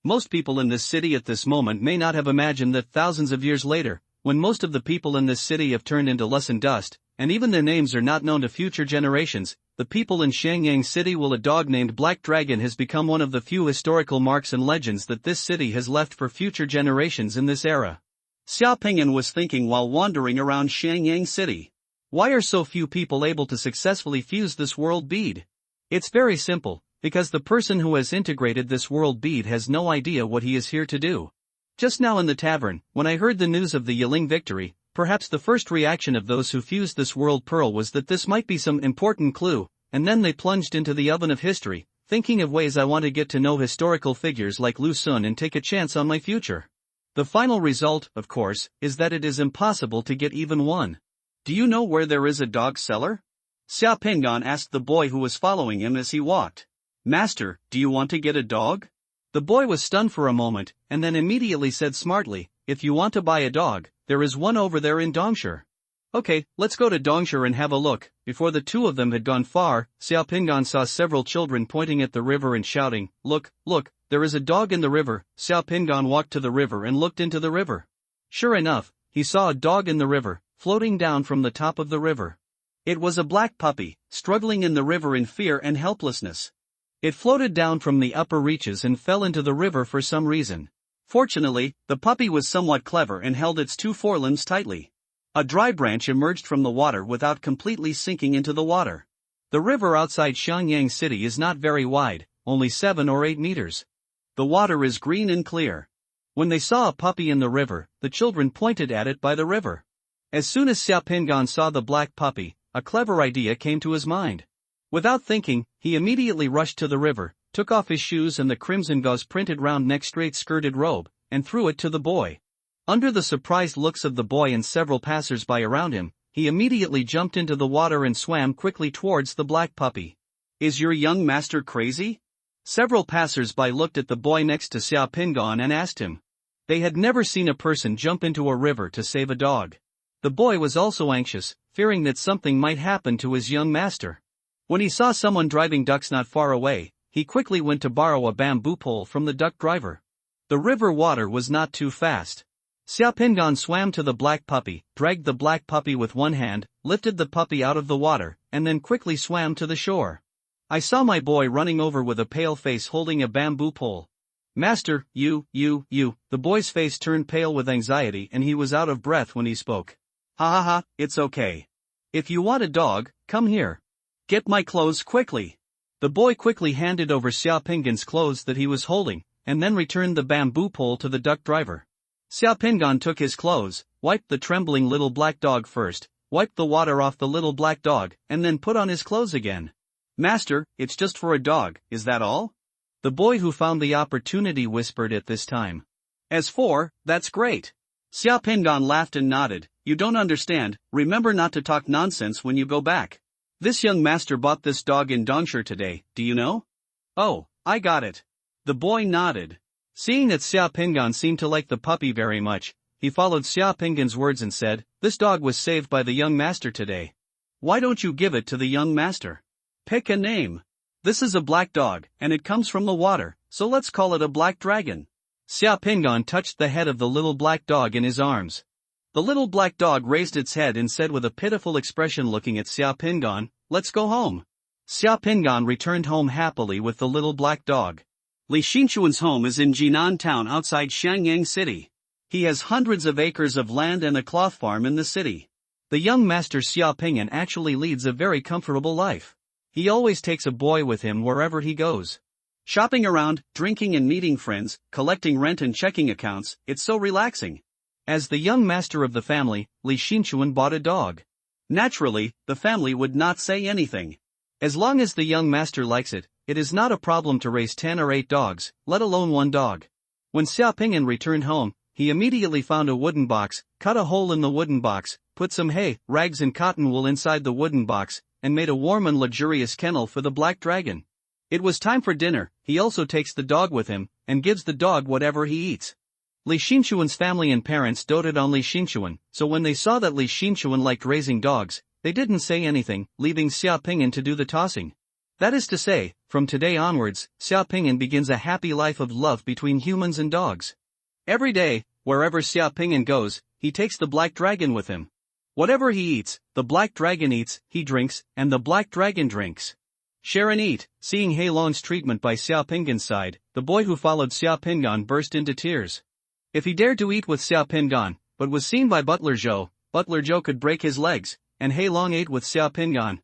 Most people in this city at this moment may not have imagined that thousands of years later, when most of the people in this city have turned into less and dust, and even their names are not known to future generations, the people in Xiangyang City will a dog named Black Dragon has become one of the few historical marks and legends that this city has left for future generations in this era. Xiaopingyan was thinking while wandering around Xiangyang City. Why are so few people able to successfully fuse this world bead? It's very simple, because the person who has integrated this world bead has no idea what he is here to do. Just now in the tavern, when I heard the news of the Yiling victory, perhaps the first reaction of those who fused this world pearl was that this might be some important clue, and then they plunged into the oven of history, thinking of ways I want to get to know historical figures like Lu Sun and take a chance on my future. The final result, of course, is that it is impossible to get even one. Do you know where there is a dog seller? Xiaopingyan asked the boy who was following him as he walked. Master, do you want to get a dog? The boy was stunned for a moment, and then immediately said smartly, if you want to buy a dog, there is one over there in Dongsher. Okay, let's go to Dongsher and have a look. Before the two of them had gone far, Xiaopingyan saw several children pointing at the river and shouting, look, look, there is a dog in the river. Xiaopingyan walked to the river and looked into the river. Sure enough, he saw a dog in the river, floating down from the top of the river. It was a black puppy, struggling in the river in fear and helplessness. It floated down from the upper reaches and fell into the river for some reason. Fortunately, the puppy was somewhat clever and held its two forelimbs tightly. A dry branch emerged from the water without completely sinking into the water. The river outside Xiangyang City is not very wide, only 7 or 8 meters. The water is green and clear. When they saw a puppy in the river, the children pointed at it by the river. As soon as Xiaopingyan saw the black puppy, a clever idea came to his mind. Without thinking, he immediately rushed to the river, took off his shoes and the crimson gauze printed round neck straight-skirted robe, and threw it to the boy. Under the surprised looks of the boy and several passers-by around him, he immediately jumped into the water and swam quickly towards the black puppy. Is your young master crazy? Several passers-by looked at the boy next to Xiaopingyan and asked him. They had never seen a person jump into a river to save a dog. The boy was also anxious, fearing that something might happen to his young master. When he saw someone driving ducks not far away, he quickly went to borrow a bamboo pole from the duck driver. The river water was not too fast. Xiaopingyan swam to the black puppy, dragged the black puppy with one hand, lifted the puppy out of the water, and then quickly swam to the shore. I saw my boy running over with a pale face holding a bamboo pole. Master, you, the boy's face turned pale with anxiety and he was out of breath when he spoke. Ha ha ha, it's okay. If you want a dog, come here. Get my clothes quickly. The boy quickly handed over Xiaopingyan's clothes that he was holding, and then returned the bamboo pole to the duck driver. Xiaopingyan took his clothes, wiped the trembling little black dog first, wiped the water off the little black dog, and then put on his clothes again. Master, it's just for a dog, is that all? The boy who found the opportunity whispered at this time. As for, that's great. Xiaopingyan laughed and nodded. You don't understand, remember not to talk nonsense when you go back. This young master bought this dog in Dongsher today, do you know? Oh, I got it. The boy nodded. Seeing that Xiaopingyan seemed to like the puppy very much, he followed Xiaopingyan's words and said, this dog was saved by the young master today. Why don't you give it to the young master? Pick a name. This is a black dog, and it comes from the water, so let's call it a black dragon. Xiaopingyan touched the head of the little black dog in his arms. The little black dog raised its head and said with a pitiful expression looking at Xiaopingyan, let's go home. Xiaopingyan returned home happily with the little black dog. Li Xinchuan's home is in Jinan town outside Xiangyang City. He has hundreds of acres of land and a cloth farm in the city. The young master Xiaopingyan actually leads a very comfortable life. He always takes a boy with him wherever he goes. Shopping around, drinking and meeting friends, collecting rent and checking accounts, it's so relaxing. As the young master of the family, Li Xinchuan bought a dog. Naturally, the family would not say anything. As long as the young master likes it, it is not a problem to raise 10 or 8 dogs, let alone one dog. When Xiaopingyan returned home, he immediately found a wooden box, cut a hole in the wooden box, put some hay, rags and cotton wool inside the wooden box, and made a warm and luxurious kennel for the black dragon. It was time for dinner. He also takes the dog with him, and gives the dog whatever he eats. Li Xinchuan's family and parents doted on Li Xinchuan, so when they saw that Li Xinchuan liked raising dogs, they didn't say anything, leaving Xiaopingyan to do the tossing. That is to say, from today onwards, Xiaopingyan begins a happy life of love between humans and dogs. Every day, wherever Xiaopingyan goes, he takes the black dragon with him. Whatever he eats, the black dragon eats, he drinks, and the black dragon drinks. Share and eat. Seeing Heilong's treatment by Xiaopingyan's side, the boy who followed Xiaopingyan burst into tears. If he dared to eat with Xiaopingyan, but was seen by Butler Zhou could break his legs, and Heilong ate with Xiaopingyan.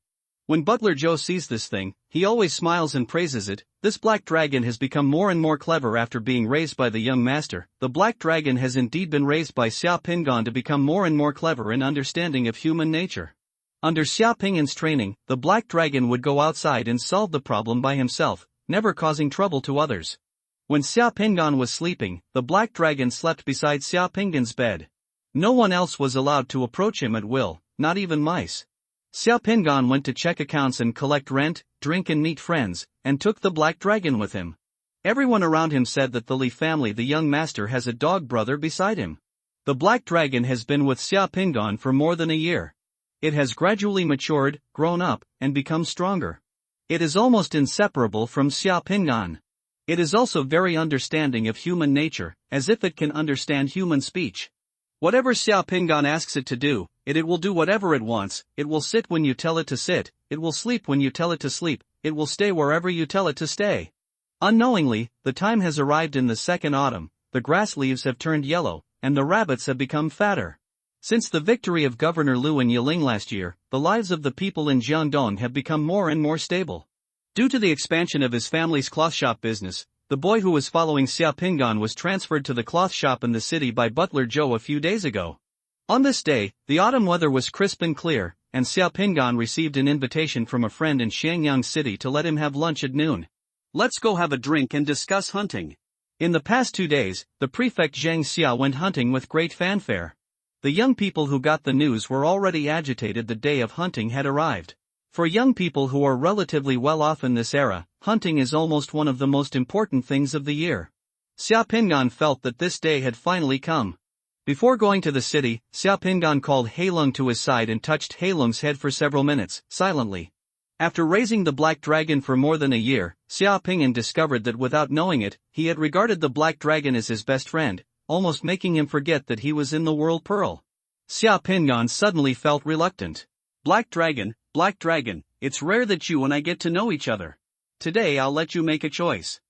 When Butler Zhou sees this thing, he always smiles and praises it. This black dragon has become more and more clever after being raised by the young master. The black dragon has indeed been raised by Xiaopingyan to become more and more clever in understanding of human nature. Under Xiaopingyan's training, the black dragon would go outside and solve the problem by himself, never causing trouble to others. When Xiaopingyan was sleeping, the black dragon slept beside Xiaopingyan's bed. No one else was allowed to approach him at will, not even mice. Xiaopingyan went to check accounts and collect rent, drink and meet friends, and took the black dragon with him. Everyone around him said that the Li family, the young master, has a dog brother beside him. The black dragon has been with Xiaopingyan for more than a year. It has gradually matured, grown up, and become stronger. It is almost inseparable from Xiaopingyan. It is also very understanding of human nature, as if it can understand human speech. Whatever Xiaopingyan asks it to do, it will do whatever it wants. It will sit when you tell it to sit, it will sleep when you tell it to sleep, it will stay wherever you tell it to stay. Unknowingly, the time has arrived in the second autumn, the grass leaves have turned yellow, and the rabbits have become fatter. Since the victory of Governor Liu in Yiling last year, the lives of the people in Jiangdong have become more and more stable. Due to the expansion of his family's cloth shop business, the boy who was following Xiaopingyan was transferred to the cloth shop in the city by Butler Zhou a few days ago. On this day, the autumn weather was crisp and clear, and Xiaopingyan received an invitation from a friend in Xiangyang City to let him have lunch at noon. Let's go have a drink and discuss hunting. In the past 2 days, the prefect Zhang Xia went hunting with great fanfare. The young people who got the news were already agitated. The day of hunting had arrived. For young people who are relatively well off in this era, hunting is almost one of the most important things of the year. Xiaopingyan felt that this day had finally come. Before going to the city, Xiaopingyan called Heilong to his side and touched Heilong's head for several minutes, silently. After raising the black dragon for more than a year, Xiaopingyan discovered that without knowing it, he had regarded the black dragon as his best friend, almost making him forget that he was in the world pearl. Xiaopingyan suddenly felt reluctant. Black dragon, it's rare that you and I get to know each other. Today I'll let you make a choice.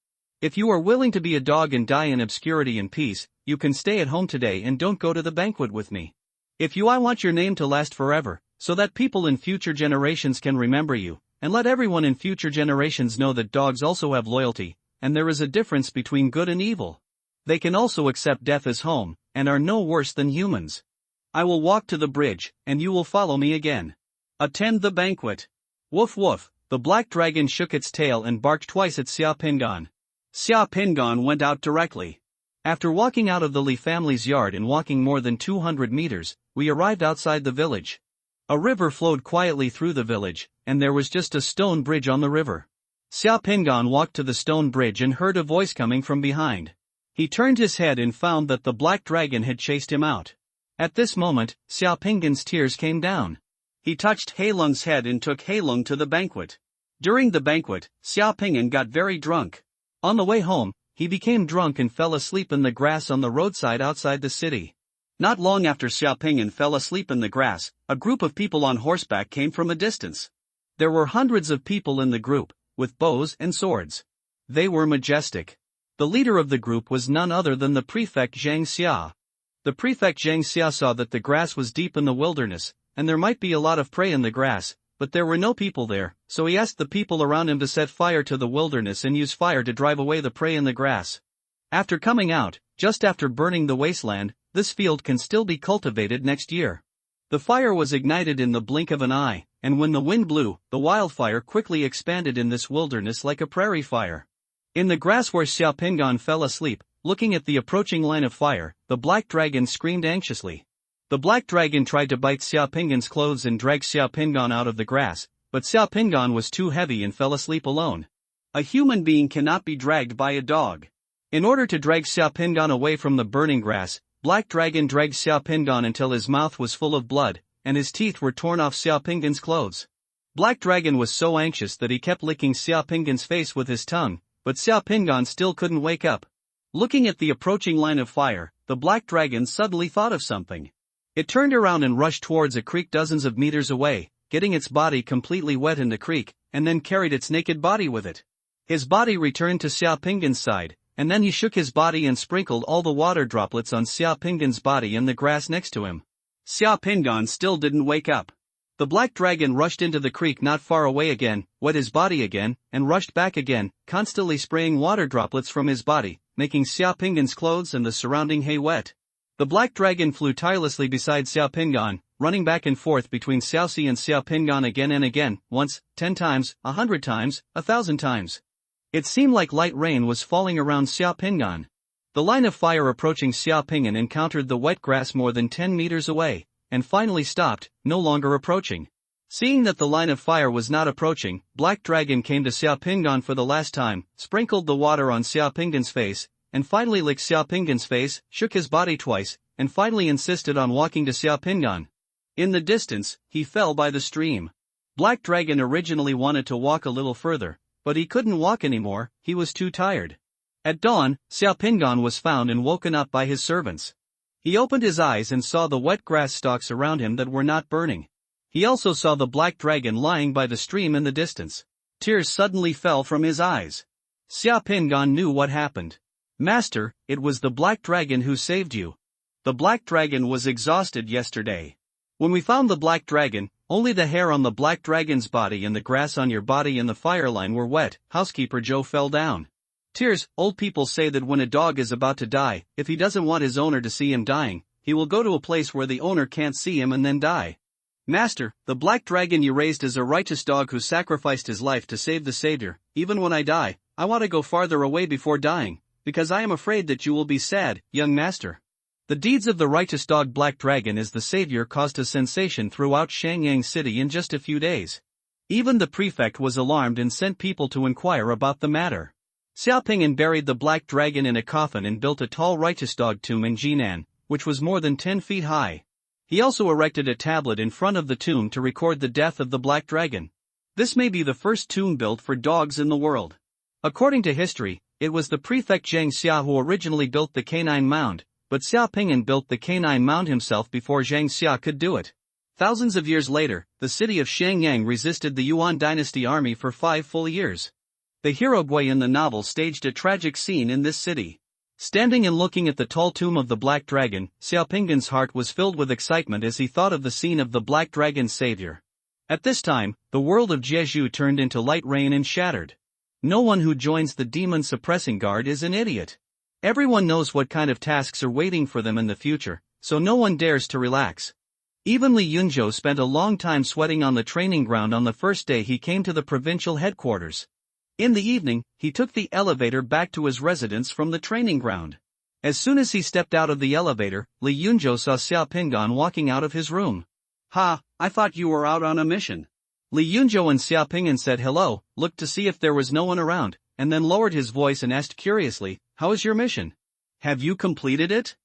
If you are willing to be a dog and die in obscurity and peace, you can stay at home today and don't go to the banquet with me. If you, I want your name to last forever, so that people in future generations can remember you, and let everyone in future generations know that dogs also have loyalty, and there is a difference between good and evil. They can also accept death as home, and are no worse than humans. I will walk to the bridge, and you will follow me again. Attend the banquet. Woof woof, the black dragon shook its tail and barked twice at Xiaopingyan. Xiaopingyan went out directly. After walking out of the Li family's yard and walking more than 200 meters, we arrived outside the village. A river flowed quietly through the village, and there was just a stone bridge on the river. Xiaopingyan walked to the stone bridge and heard a voice coming from behind. He turned his head and found that the black dragon had chased him out. At this moment, Xiaopingyan's tears came down. He touched Heilong's head and took Heilong to the banquet. During the banquet, Xiaopingyan got very drunk. On the way home, he became drunk and fell asleep in the grass on the roadside outside the city. Not long after Xiaopingyan fell asleep in the grass, a group of people on horseback came from a distance. There were hundreds of people in the group, with bows and swords. They were majestic. The leader of the group was none other than the prefect Zhang Xia. The prefect Zhang Xia saw that the grass was deep in the wilderness, and there might be a lot of prey in the grass, but there were no people there, so he asked the people around him to set fire to the wilderness and use fire to drive away the prey in the grass. After coming out, just after burning the wasteland, this field can still be cultivated next year. The fire was ignited in the blink of an eye, and when the wind blew, the wildfire quickly expanded in this wilderness like a prairie fire. In the grass where Xiaopingan fell asleep, looking at the approaching line of fire, the black dragon screamed anxiously. The black dragon tried to bite Xiaopingan's clothes and drag Xiaopingan out of the grass, but Xiaopingan was too heavy and fell asleep alone. A human being cannot be dragged by a dog. In order to drag Xiaopingan away from the burning grass, Black Dragon dragged Xiaopingan until his mouth was full of blood, and his teeth were torn off Xiaopingan's clothes. Black Dragon was so anxious that he kept licking Xiaopingan's face with his tongue, but Xiaopingan still couldn't wake up. Looking at the approaching line of fire, the Black Dragon suddenly thought of something. It turned around and rushed towards a creek dozens of meters away, getting its body completely wet in the creek, and then carried its naked body with it. His body returned to Xiaopingan's side, and then he shook his body and sprinkled all the water droplets on Xiaopingan's body and the grass next to him. Xiaopingan still didn't wake up. The Black Dragon rushed into the creek not far away again, wet his body again, and rushed back again, constantly spraying water droplets from his body, making Xiaopingan's clothes and the surrounding hay wet. The Black Dragon flew tirelessly beside Xiaopingan, running back and forth between Xiaoxi and Xiaopingan again and again, once, 10 times, 100 times, 1,000 times. It seemed like light rain was falling around Xiaopingan. The line of fire approaching Xiaopingan encountered the wet grass more than 10 meters away, and finally stopped, no longer approaching. Seeing that the line of fire was not approaching, Black Dragon came to Xiaopingan for the last time, sprinkled the water on Xiaopingan's face, and finally licked Xiaopingan's face, shook his body twice, and finally insisted on walking to Xiaopingan. In the distance, he fell by the stream. Black Dragon originally wanted to walk a little further, but he couldn't walk anymore, he was too tired. At dawn, Xiaopingan was found and woken up by his servants. He opened his eyes and saw the wet grass stalks around him that were not burning. He also saw the Black Dragon lying by the stream in the distance. Tears suddenly fell from his eyes. Xiaopingan knew what happened. "Master, it was the Black Dragon who saved you. The Black Dragon was exhausted yesterday. When we found the Black Dragon, only the hair on the Black Dragon's body and the grass on your body and the fire line were wet." Housekeeper Joe fell down. Tears. Old people say that when a dog is about to die, if he doesn't want his owner to see him dying, he will go to a place where the owner can't see him and then die. "Master, the Black Dragon you raised is a righteous dog who sacrificed his life to save the Savior. Even when I die, I want to go farther away before dying, because I am afraid that you will be sad, young master." The deeds of the righteous dog Black Dragon as the savior caused a sensation throughout Shangyang City in just a few days. Even the prefect was alarmed and sent people to inquire about the matter. Xiaopingan buried the Black Dragon in a coffin and built a tall righteous dog tomb in Jinan, which was more than 10 feet high. He also erected a tablet in front of the tomb to record the death of the Black Dragon. This may be the first tomb built for dogs in the world. According to history, it was the prefect Zhang Xia who originally built the canine mound, but Xiaopingan built the canine mound himself before Zhang Xia could do it. Thousands of years later, the city of Shangyang resisted the Yuan dynasty army for 5 full years. The hero Gui in the novel staged a tragic scene in this city. Standing and looking at the tall tomb of the Black Dragon, Xiaopingan's heart was filled with excitement as he thought of the scene of the Black Dragon's savior. At this time, the world of Jeju turned into light rain and shattered. No one who joins the demon suppressing guard is an idiot. Everyone knows what kind of tasks are waiting for them in the future, so no one dares to relax. Even Li Yunzhou spent a long time sweating on the training ground on the first day he came to the provincial headquarters. In the evening, he took the elevator back to his residence from the training ground. As soon as he stepped out of the elevator, Li Yunzhou saw Xiaopingan walking out of his room. "Ha, I thought you were out on a mission." Li Yunzhou and Xiaopingan said hello, looked to see if there was no one around, and then lowered his voice and asked curiously, "How is your mission? Have you completed it?"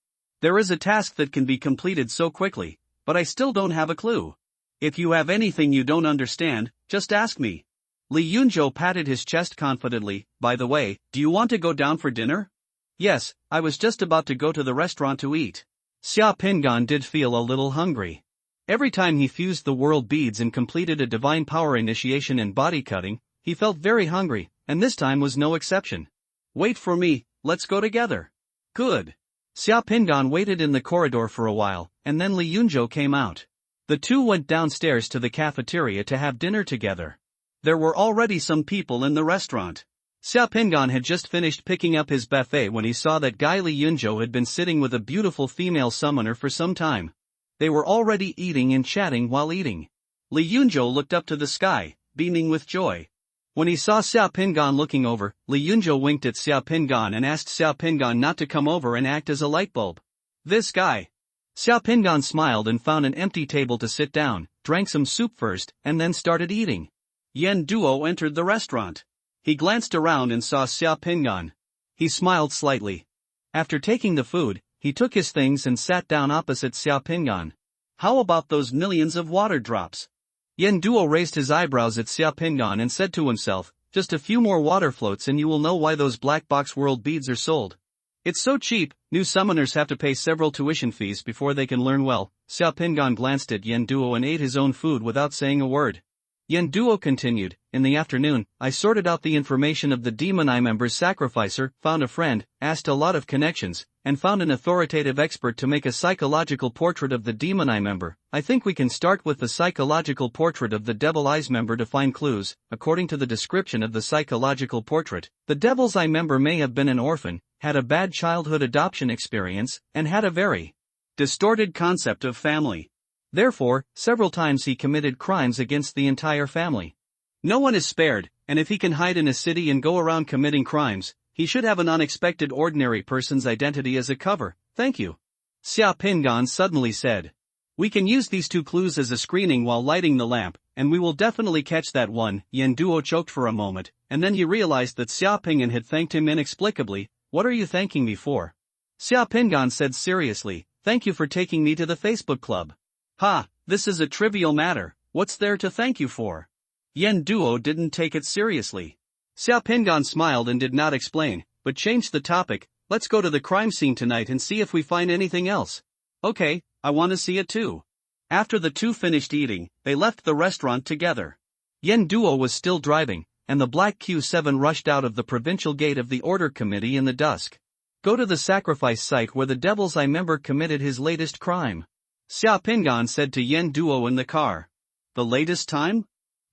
"There is a task that can be completed so quickly, but I still don't have a clue. If you have anything you don't understand, just ask me." Li Yunzhou patted his chest confidently. "By the way, do you want to go down for dinner?" "Yes, I was just about to go to the restaurant to eat." Xiaopingan did feel a little hungry. Every time he fused the world beads and completed a divine power initiation in body cutting, he felt very hungry, and this time was no exception. "Wait for me, let's go together." "Good." Xiaopingan waited in the corridor for a while, and then Li Yunzhou came out. The two went downstairs to the cafeteria to have dinner together. There were already some people in the restaurant. Xiaopingan had just finished picking up his buffet when he saw that Guy Li Yunzhou had been sitting with a beautiful female summoner for some time. They were already eating and chatting while eating. Li Yunzhou looked up to the sky, beaming with joy. When he saw Xiao Pingan looking over, Li Yunzhou winked at Xiao Pingan and asked Xiao Pingan not to come over and act as a light bulb. This guy. Xiao Pingan smiled and found an empty table to sit down, drank some soup first, and then started eating. Yen Duo entered the restaurant. He glanced around and saw Xiao Pingan. He smiled slightly. After taking the food, he took his things and sat down opposite Xiao Pingan. How about those millions of water drops? Yen Duo raised his eyebrows at Xiao Pingan and said to himself, just a few more water floats and you will know why those black box world beads are sold. It's so cheap, new summoners have to pay several tuition fees before they can learn well. Xiao Pingan glanced at Yen Duo and ate his own food without saying a word. Yen Duo continued, in the afternoon, I sorted out the information of the Demon Eye member's sacrificer, found a friend, asked a lot of connections, and found an authoritative expert to make a psychological portrait of the Demon Eye member. I think we can start with the psychological portrait of the Devil Eyes member to find clues. According to the description of the psychological portrait, the Devil's Eye member may have been an orphan, had a bad childhood adoption experience, and had a very distorted concept of family. Therefore, several times he committed crimes against the entire family. No one is spared, and if he can hide in a city and go around committing crimes, he should have an unexpected ordinary person's identity as a cover. Thank you. Xiao Pingan suddenly said. We can use these two clues as a screening while lighting the lamp, and we will definitely catch that one. Yen Duo choked for a moment, and then he realized that Xiao Pingan had thanked him inexplicably. What are you thanking me for? Xiao Pingan said seriously, thank you for taking me to the Facebook club. Ha, this is a trivial matter, what's there to thank you for? Yen Duo didn't take it seriously. Xiao Pingan smiled and did not explain, but changed the topic. Let's go to the crime scene tonight and see if we find anything else. Okay, I want to see it too. After the two finished eating, they left the restaurant together. Yen Duo was still driving, and the black Q7 rushed out of the provincial gate of the order committee in the dusk. Go to the sacrifice site where the Devil's Eye member committed his latest crime. Xiao Pingan said to Yen Duo in the car. The latest time?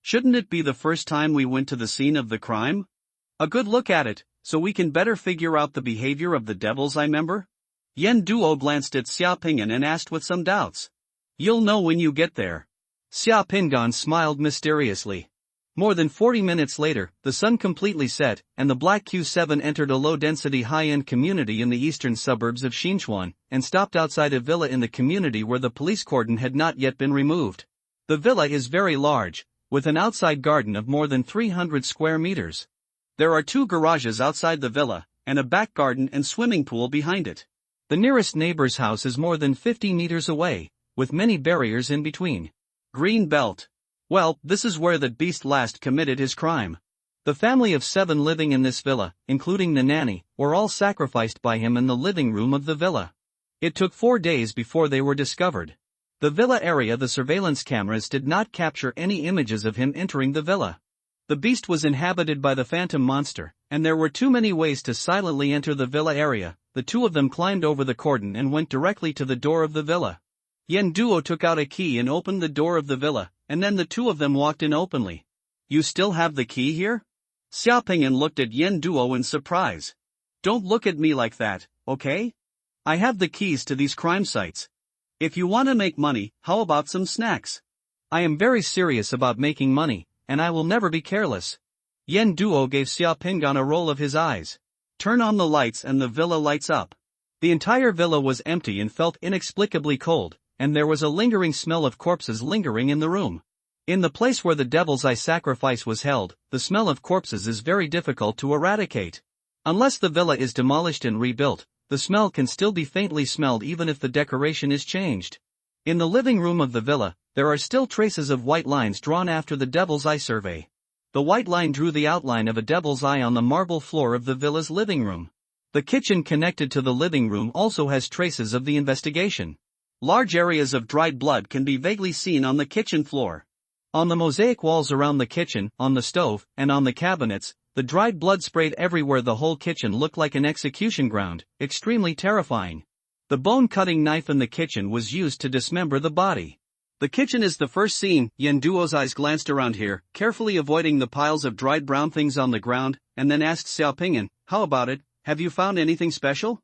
Shouldn't it be the first time we went to the scene of the crime? A good look at it, so we can better figure out the behavior of the Devil's Eye member? Yen Duo glanced at Xiao Pingan and asked with some doubts. You'll know when you get there. Xiao Pingan smiled mysteriously. More than 40 minutes later, the sun completely set, and the black Q7 entered a low-density high-end community in the eastern suburbs of Xinchuan, and stopped outside a villa in the community where the police cordon had not yet been removed. The villa is very large, with an outside garden of more than 300 square meters. There are 2 garages outside the villa, and a back garden and swimming pool behind it. The nearest neighbor's house is more than 50 meters away, with many barriers in between. Green belt. Well, this is where that beast last committed his crime. The family of 7 living in this villa, including the nanny, were all sacrificed by him in the living room of the villa. It took 4 days before they were discovered. The villa area, the surveillance cameras did not capture any images of him entering the villa. The beast was inhabited by the phantom monster, and there were too many ways to silently enter the villa area. The 2 of them climbed over the cordon and went directly to the door of the villa. Yen Duo took out a key and opened the door of the villa, and then the 2 of them walked in openly. You still have the key here? Xiao Pingan looked at Yen Duo in surprise. Don't look at me like that, okay? I have the keys to these crime sites. If you want to make money, how about some snacks? I am very serious about making money, and I will never be careless. Yen Duo gave Xiao Pingan a roll of his eyes. Turn on the lights and the villa lights up. The entire villa was empty and felt inexplicably cold, and there was a lingering smell of corpses lingering in the room. In the place where the Devil's Eye sacrifice was held, the smell of corpses is very difficult to eradicate. Unless the villa is demolished and rebuilt, the smell can still be faintly smelled even if the decoration is changed. In the living room of the villa, there are still traces of white lines drawn after the Devil's Eye survey. The white line drew the outline of a devil's eye on the marble floor of the villa's living room. The kitchen connected to the living room also has traces of the investigation. Large areas of dried blood can be vaguely seen on the kitchen floor. On the mosaic walls around the kitchen, on the stove, and on the cabinets, the dried blood sprayed everywhere. The whole kitchen looked like an execution ground, extremely terrifying. The bone-cutting knife in the kitchen was used to dismember the body. The kitchen is the first scene. Yen Duo's eyes glanced around here, carefully avoiding the piles of dried brown things on the ground, and then asked Xiao Pingan, how about it, have you found anything special?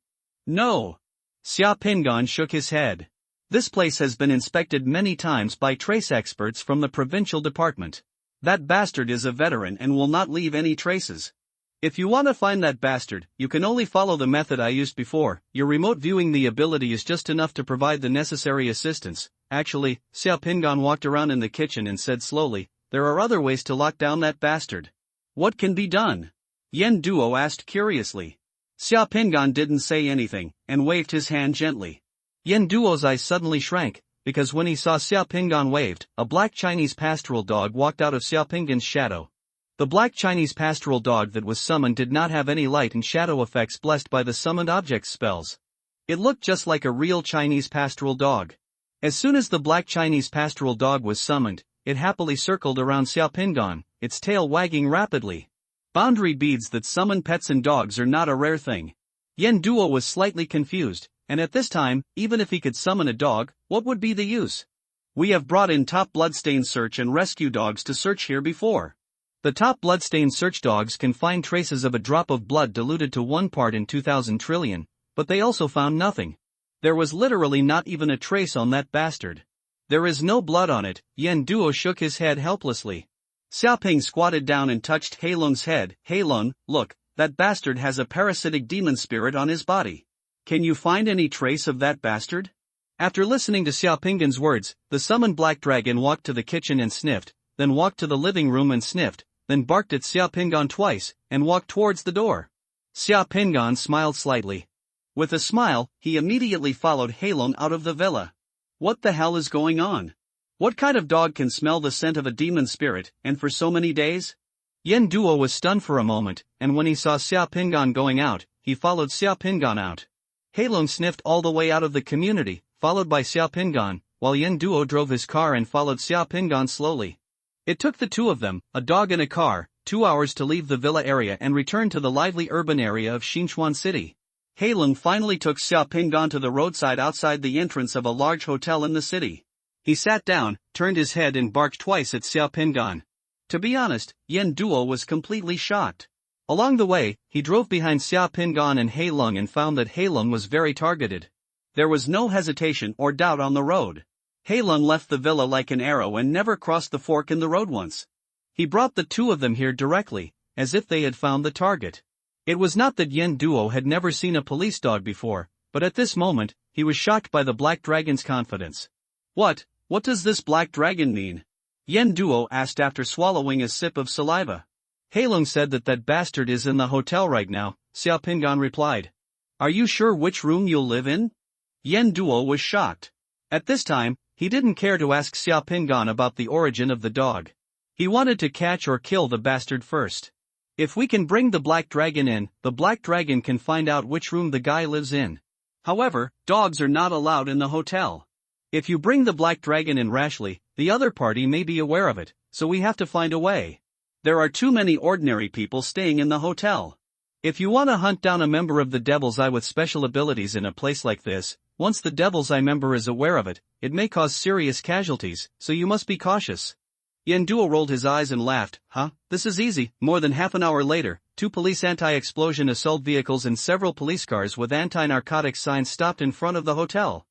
No. Xiao Pingan shook his head. This place has been inspected many times by trace experts from the provincial department. That bastard is a veteran and will not leave any traces. If you want to find that bastard, you can only follow the method I used before. Your remote viewing the ability is just enough to provide the necessary assistance. Actually, Xiao Pingan walked around in the kitchen and said slowly, there are other ways to lock down that bastard. What can be done? Yen Duo asked curiously. Xiao Pingan didn't say anything, and waved his hand gently. Yen Duo's eyes suddenly shrank, because when he saw Xiao Pingan waved, a black Chinese pastoral dog walked out of Xiao Pingan's shadow. The black Chinese pastoral dog that was summoned did not have any light and shadow effects blessed by the summoned object's spells. It looked just like a real Chinese pastoral dog. As soon as the black Chinese pastoral dog was summoned, it happily circled around Xiao Pingan, its tail wagging rapidly. Boundary beads that summon pets and dogs are not a rare thing. Yen Duo was slightly confused, and at this time, even if he could summon a dog, what would be the use? We have brought in top bloodstain search and rescue dogs to search here before. The top bloodstain search dogs can find traces of a drop of blood diluted to 1 part in 2,000 trillion, but they also found nothing. There was literally not even a trace on that bastard. There is no blood on it. Yen Duo shook his head helplessly. Xiaoping squatted down and touched Heilung's head. Heilung, look, that bastard has a parasitic demon spirit on his body. Can you find any trace of that bastard? After listening to Xiao Pingan's words, the summoned black dragon walked to the kitchen and sniffed, then walked to the living room and sniffed, then barked at Xiao Pingan twice, and walked towards the door. Xiao Pingan smiled slightly. With a smile, he immediately followed Heilung out of the villa. What the hell is going on? What kind of dog can smell the scent of a demon spirit, and for so many days? Yen Duo was stunned for a moment, and when he saw Xiao Pingan going out, he followed Xiao Pingan out. Heilung sniffed all the way out of the community, followed by Xiao Pingan, while Yen Duo drove his car and followed Xiao Pingan slowly. It took the two of them, a dog and a car, 2 hours to leave the villa area and return to the lively urban area of Xinchuan City. Heilung finally took Xiao Pingan to the roadside outside the entrance of a large hotel in the city. He sat down, turned his head and barked twice at Xiao Pingan. To be honest, Yen Duo was completely shocked. Along the way, he drove behind Xiao Pingan and Heilung and found that Heilung was very targeted. There was no hesitation or doubt on the road. Heilung left the villa like an arrow and never crossed the fork in the road once. He brought the two of them here directly, as if they had found the target. It was not that Yen Duo had never seen a police dog before, but at this moment, he was shocked by the black dragon's confidence. What does this black dragon mean? Yen Duo asked after swallowing a sip of saliva. Heilung said that bastard is in the hotel right now, Xiao Pingan replied. Are you sure which room you'll live in? Yen Duo was shocked. At this time, he didn't care to ask Xiao Pingan about the origin of the dog. He wanted to catch or kill the bastard first. If we can bring the black dragon in, the black dragon can find out which room the guy lives in. However, dogs are not allowed in the hotel. If you bring the black dragon in rashly, the other party may be aware of it, so we have to find a way. There are too many ordinary people staying in the hotel. If you want to hunt down a member of the Devil's Eye with special abilities in a place like this, once the Devil's Eye member is aware of it, it may cause serious casualties, so you must be cautious. Yen Duo rolled his eyes and laughed. This is easy. More than half an hour later, 2 police anti-explosion assault vehicles and several police cars with anti-narcotics signs stopped in front of the hotel.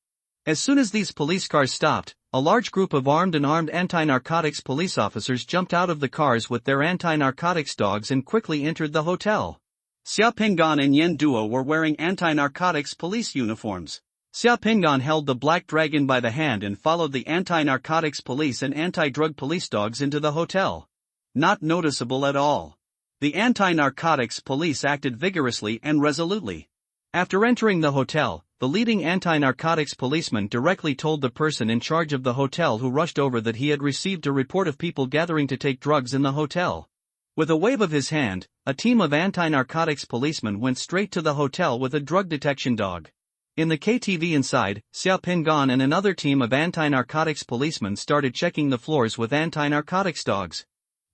As soon as these police cars stopped, a large group of armed anti-narcotics police officers jumped out of the cars with their anti-narcotics dogs and quickly entered the hotel. Xiao Pingan and Yen Duo were wearing anti-narcotics police uniforms. Xiao Pingan held the black dragon by the hand and followed the anti-narcotics police and anti-drug police dogs into the hotel. Not noticeable at all. The anti-narcotics police acted vigorously and resolutely. After entering the hotel, the leading anti-narcotics policeman directly told the person in charge of the hotel who rushed over that he had received a report of people gathering to take drugs in the hotel. With a wave of his hand, a team of anti-narcotics policemen went straight to the hotel with a drug detection dog. In the KTV inside, Xiao Pingan and another team of anti-narcotics policemen started checking the floors with anti-narcotics dogs.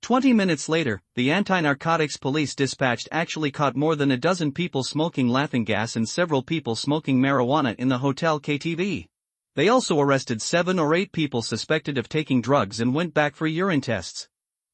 20 minutes later, the anti-narcotics police dispatched actually caught more than a dozen people smoking laughing gas and several people smoking marijuana in the hotel KTV. They also arrested 7 or 8 people suspected of taking drugs and went back for urine tests.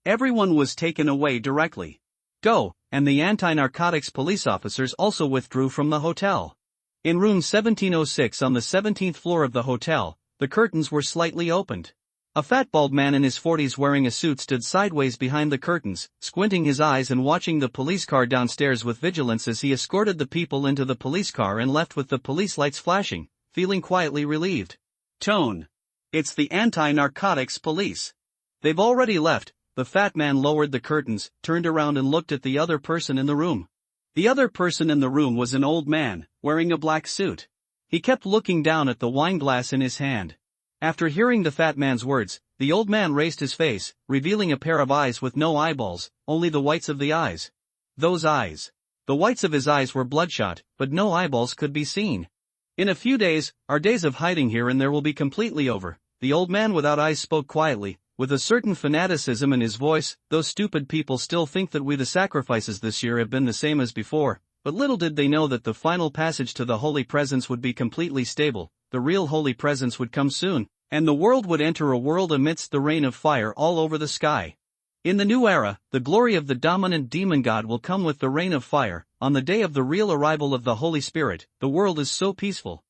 Everyone was taken away directly. And the anti-narcotics police officers also withdrew from the hotel. In room 1706 on the 17th floor of the hotel, The curtains were slightly opened. A fat bald man in his 40s wearing a suit stood sideways behind the curtains, squinting his eyes and watching the police car downstairs with vigilance as he escorted the people into the police car and left with the police lights flashing, feeling quietly relieved. Tone. It's the anti-narcotics police. They've already left. The fat man lowered the curtains, turned around and looked at the other person in the room. The other person in the room was an old man, wearing a black suit. He kept looking down at the wine glass in his hand. After hearing the fat man's words, the old man raised his face, revealing a pair of eyes with no eyeballs, only the whites of the eyes. Those eyes. The whites of his eyes were bloodshot, but no eyeballs could be seen. In a few days, our days of hiding here and there will be completely over. The old man without eyes spoke quietly, with a certain fanaticism in his voice. Those stupid people still think that we the sacrifices this year have been the same as before, but little did they know that the final passage to the Holy Presence would be completely stable. The real Holy Presence would come soon, and the world would enter a world amidst the rain of fire all over the sky. In the new era, the glory of the dominant demon god will come with the rain of fire. On the day of the real arrival of the Holy Spirit, the world is so peaceful.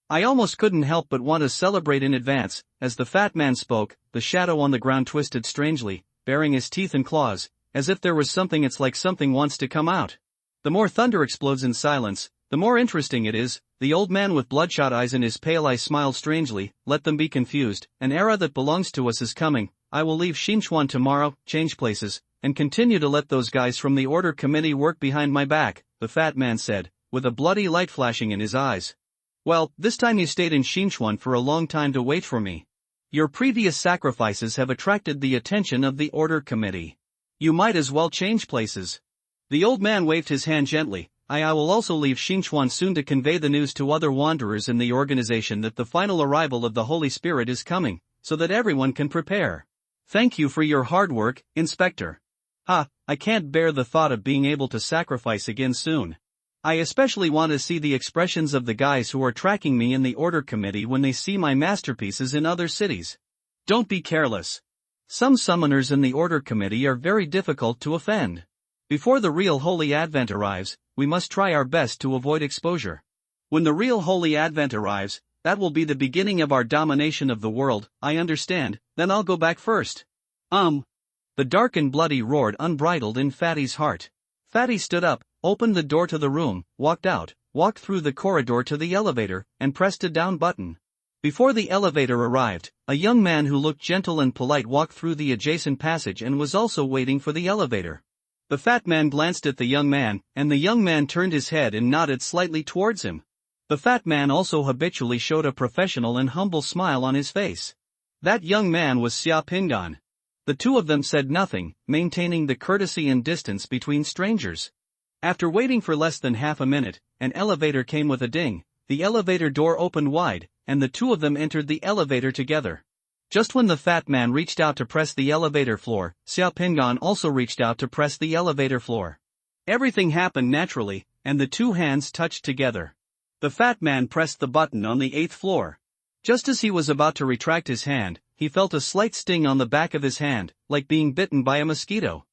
I almost couldn't help but want to celebrate in advance. As the fat man spoke, the shadow on the ground twisted strangely, baring his teeth and claws, as if there was something. It's like something wants to come out. The more thunder explodes in silence, the more interesting it is. The old man with bloodshot eyes and his pale eyes smiled strangely. Let them be confused. An era that belongs to us is coming. I will leave Xinchuan tomorrow, change places, and continue to let those guys from the order committee work behind my back, the fat man said, with a bloody light flashing in his eyes. Well, this time you stayed in Xinchuan for a long time to wait for me. Your previous sacrifices have attracted the attention of the order committee. You might as well change places. The old man waved his hand gently. I will also leave Xinchuan soon to convey the news to other wanderers in the organization that the final arrival of the Holy Spirit is coming, so that everyone can prepare. Thank you for your hard work, Inspector. I can't bear the thought of being able to sacrifice again soon. I especially want to see the expressions of the guys who are tracking me in the order committee when they see my masterpieces in other cities. Don't be careless. Some summoners in the order committee are very difficult to offend. Before the real Holy Advent arrives, we must try our best to avoid exposure. When the real Holy Advent arrives, that will be the beginning of our domination of the world. I understand, then I'll go back first. The dark and bloody roared unbridled in Fatty's heart. Fatty stood up, opened the door to the room, walked out, walked through the corridor to the elevator, and pressed a down button. Before the elevator arrived, a young man who looked gentle and polite walked through the adjacent passage and was also waiting for the elevator. The fat man glanced at the young man, and the young man turned his head and nodded slightly towards him. The fat man also habitually showed a professional and humble smile on his face. That young man was Xia Pingan. The two of them said nothing, maintaining the courtesy and distance between strangers. After waiting for less than half a minute, an elevator came with a ding. The elevator door opened wide, and the two of them entered the elevator together. Just when the fat man reached out to press the elevator floor, Xia Pingan also reached out to press the elevator floor. Everything happened naturally, and the two hands touched together. The fat man pressed the button on the 8th floor. Just as he was about to retract his hand, he felt a slight sting on the back of his hand, like being bitten by a mosquito.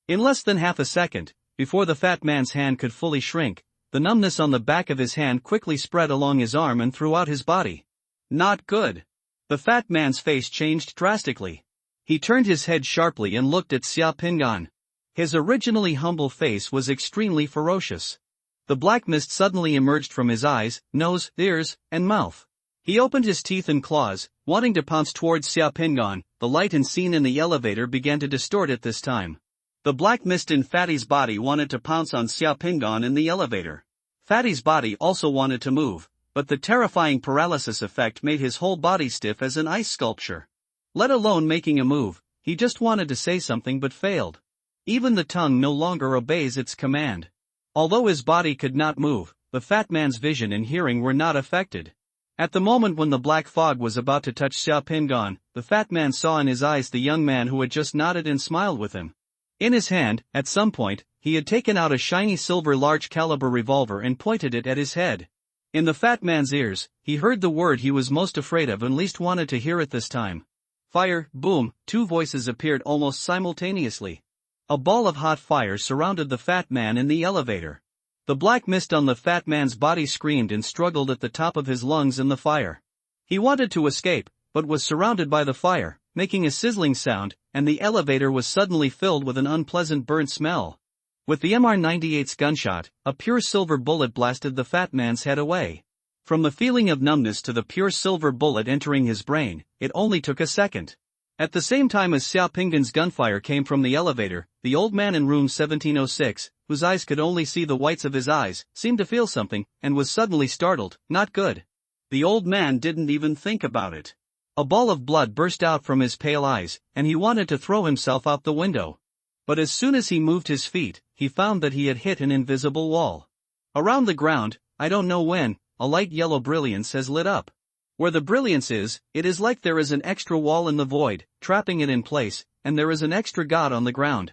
In less than half a second, before the fat man's hand could fully shrink, the numbness on the back of his hand quickly spread along his arm and throughout his body. Not good. The fat man's face changed drastically. He turned his head sharply and looked at Xia Pingan. His originally humble face was extremely ferocious. The black mist suddenly emerged from his eyes, nose, ears, and mouth. He opened his teeth and claws, wanting to pounce towards Xia Pingan. The light and scene in the elevator began to distort at this time. The black mist in Fatty's body wanted to pounce on Xia Pingan in the elevator. Fatty's body also wanted to move, but the terrifying paralysis effect made his whole body stiff as an ice sculpture. Let alone making a move, he just wanted to say something but failed. Even the tongue no longer obeys its command. Although his body could not move, the fat man's vision and hearing were not affected. At the moment when the black fog was about to touch Xia Pingan, the fat man saw in his eyes the young man who had just nodded and smiled with him. In his hand, at some point, he had taken out a shiny silver large-caliber revolver and pointed it at his head. In the fat man's ears, he heard the word he was most afraid of and least wanted to hear at this time. Fire, boom, two voices appeared almost simultaneously. A ball of hot fire surrounded the fat man in the elevator. The black mist on the fat man's body screamed and struggled at the top of his lungs in the fire. He wanted to escape, but was surrounded by the fire, making a sizzling sound, and the elevator was suddenly filled with an unpleasant burnt smell. With the MR-98's gunshot, a pure silver bullet blasted the fat man's head away. From the feeling of numbness to the pure silver bullet entering his brain, it only took a second. At the same time as Xiaopinggan's gunfire came from the elevator, the old man in room 1706, whose eyes could only see the whites of his eyes, seemed to feel something, and was suddenly startled. Not good. The old man didn't even think about it. A ball of blood burst out from his pale eyes, and he wanted to throw himself out the window. But as soon as he moved his feet, he found that he had hit an invisible wall. Around the ground, I don't know when, a light yellow brilliance has lit up. Where the brilliance is, it is like there is an extra wall in the void, trapping it in place, and there is an extra god on the ground.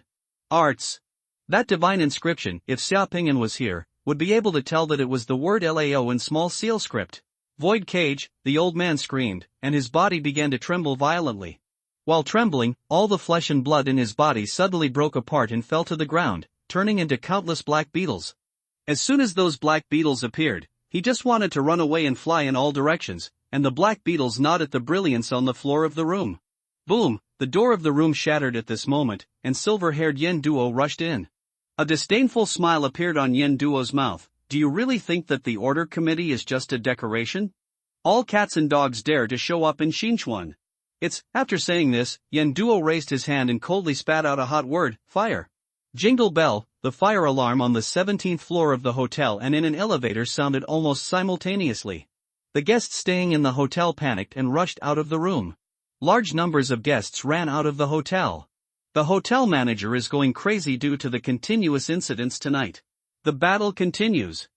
Arts. That divine inscription, if Xiaopinggan was here, would be able to tell that it was the word Lao in small seal script. Void cage, the old man screamed, and his body began to tremble violently. While trembling, all the flesh and blood in his body suddenly broke apart and fell to the ground, turning into countless black beetles. As soon as those black beetles appeared, he just wanted to run away and fly in all directions, and the black beetles gnawed at the brilliance on the floor of the room. Boom, the door of the room shattered at this moment, and silver-haired Yen Duo rushed in. A disdainful smile appeared on Yen Duo's mouth. Do you really think that the order committee is just a decoration? All cats and dogs dare to show up in Xinchuan. After saying this, Yen Duo raised his hand and coldly spat out a hot word, fire. Jingle bell, the fire alarm on the 17th floor of the hotel and in an elevator sounded almost simultaneously. The guests staying in the hotel panicked and rushed out of the room. Large numbers of guests ran out of the hotel. The hotel manager is going crazy due to the continuous incidents tonight. The battle continues.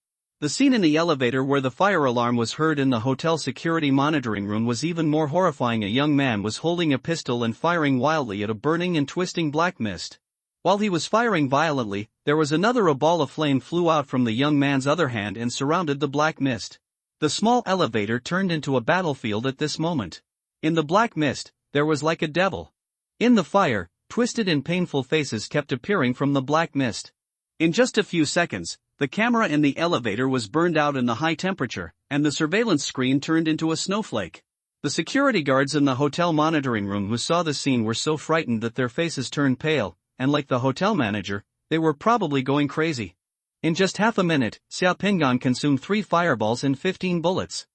The scene in the elevator where the fire alarm was heard in the hotel security monitoring room was even more horrifying. A young man was holding a pistol and firing wildly at a burning and twisting black mist. While he was firing violently, there was a ball of flame flew out from the young man's other hand and surrounded the black mist. The small elevator turned into a battlefield at this moment. In the black mist, there was like a devil. In the fire, twisted and painful faces kept appearing from the black mist. In just a few seconds, the camera in the elevator was burned out in the high temperature, and the surveillance screen turned into a snowflake. The security guards in the hotel monitoring room who saw the scene were so frightened that their faces turned pale, and like the hotel manager, they were probably going crazy. In just half a minute, Xiaopinggan consumed 3 fireballs and 15 bullets.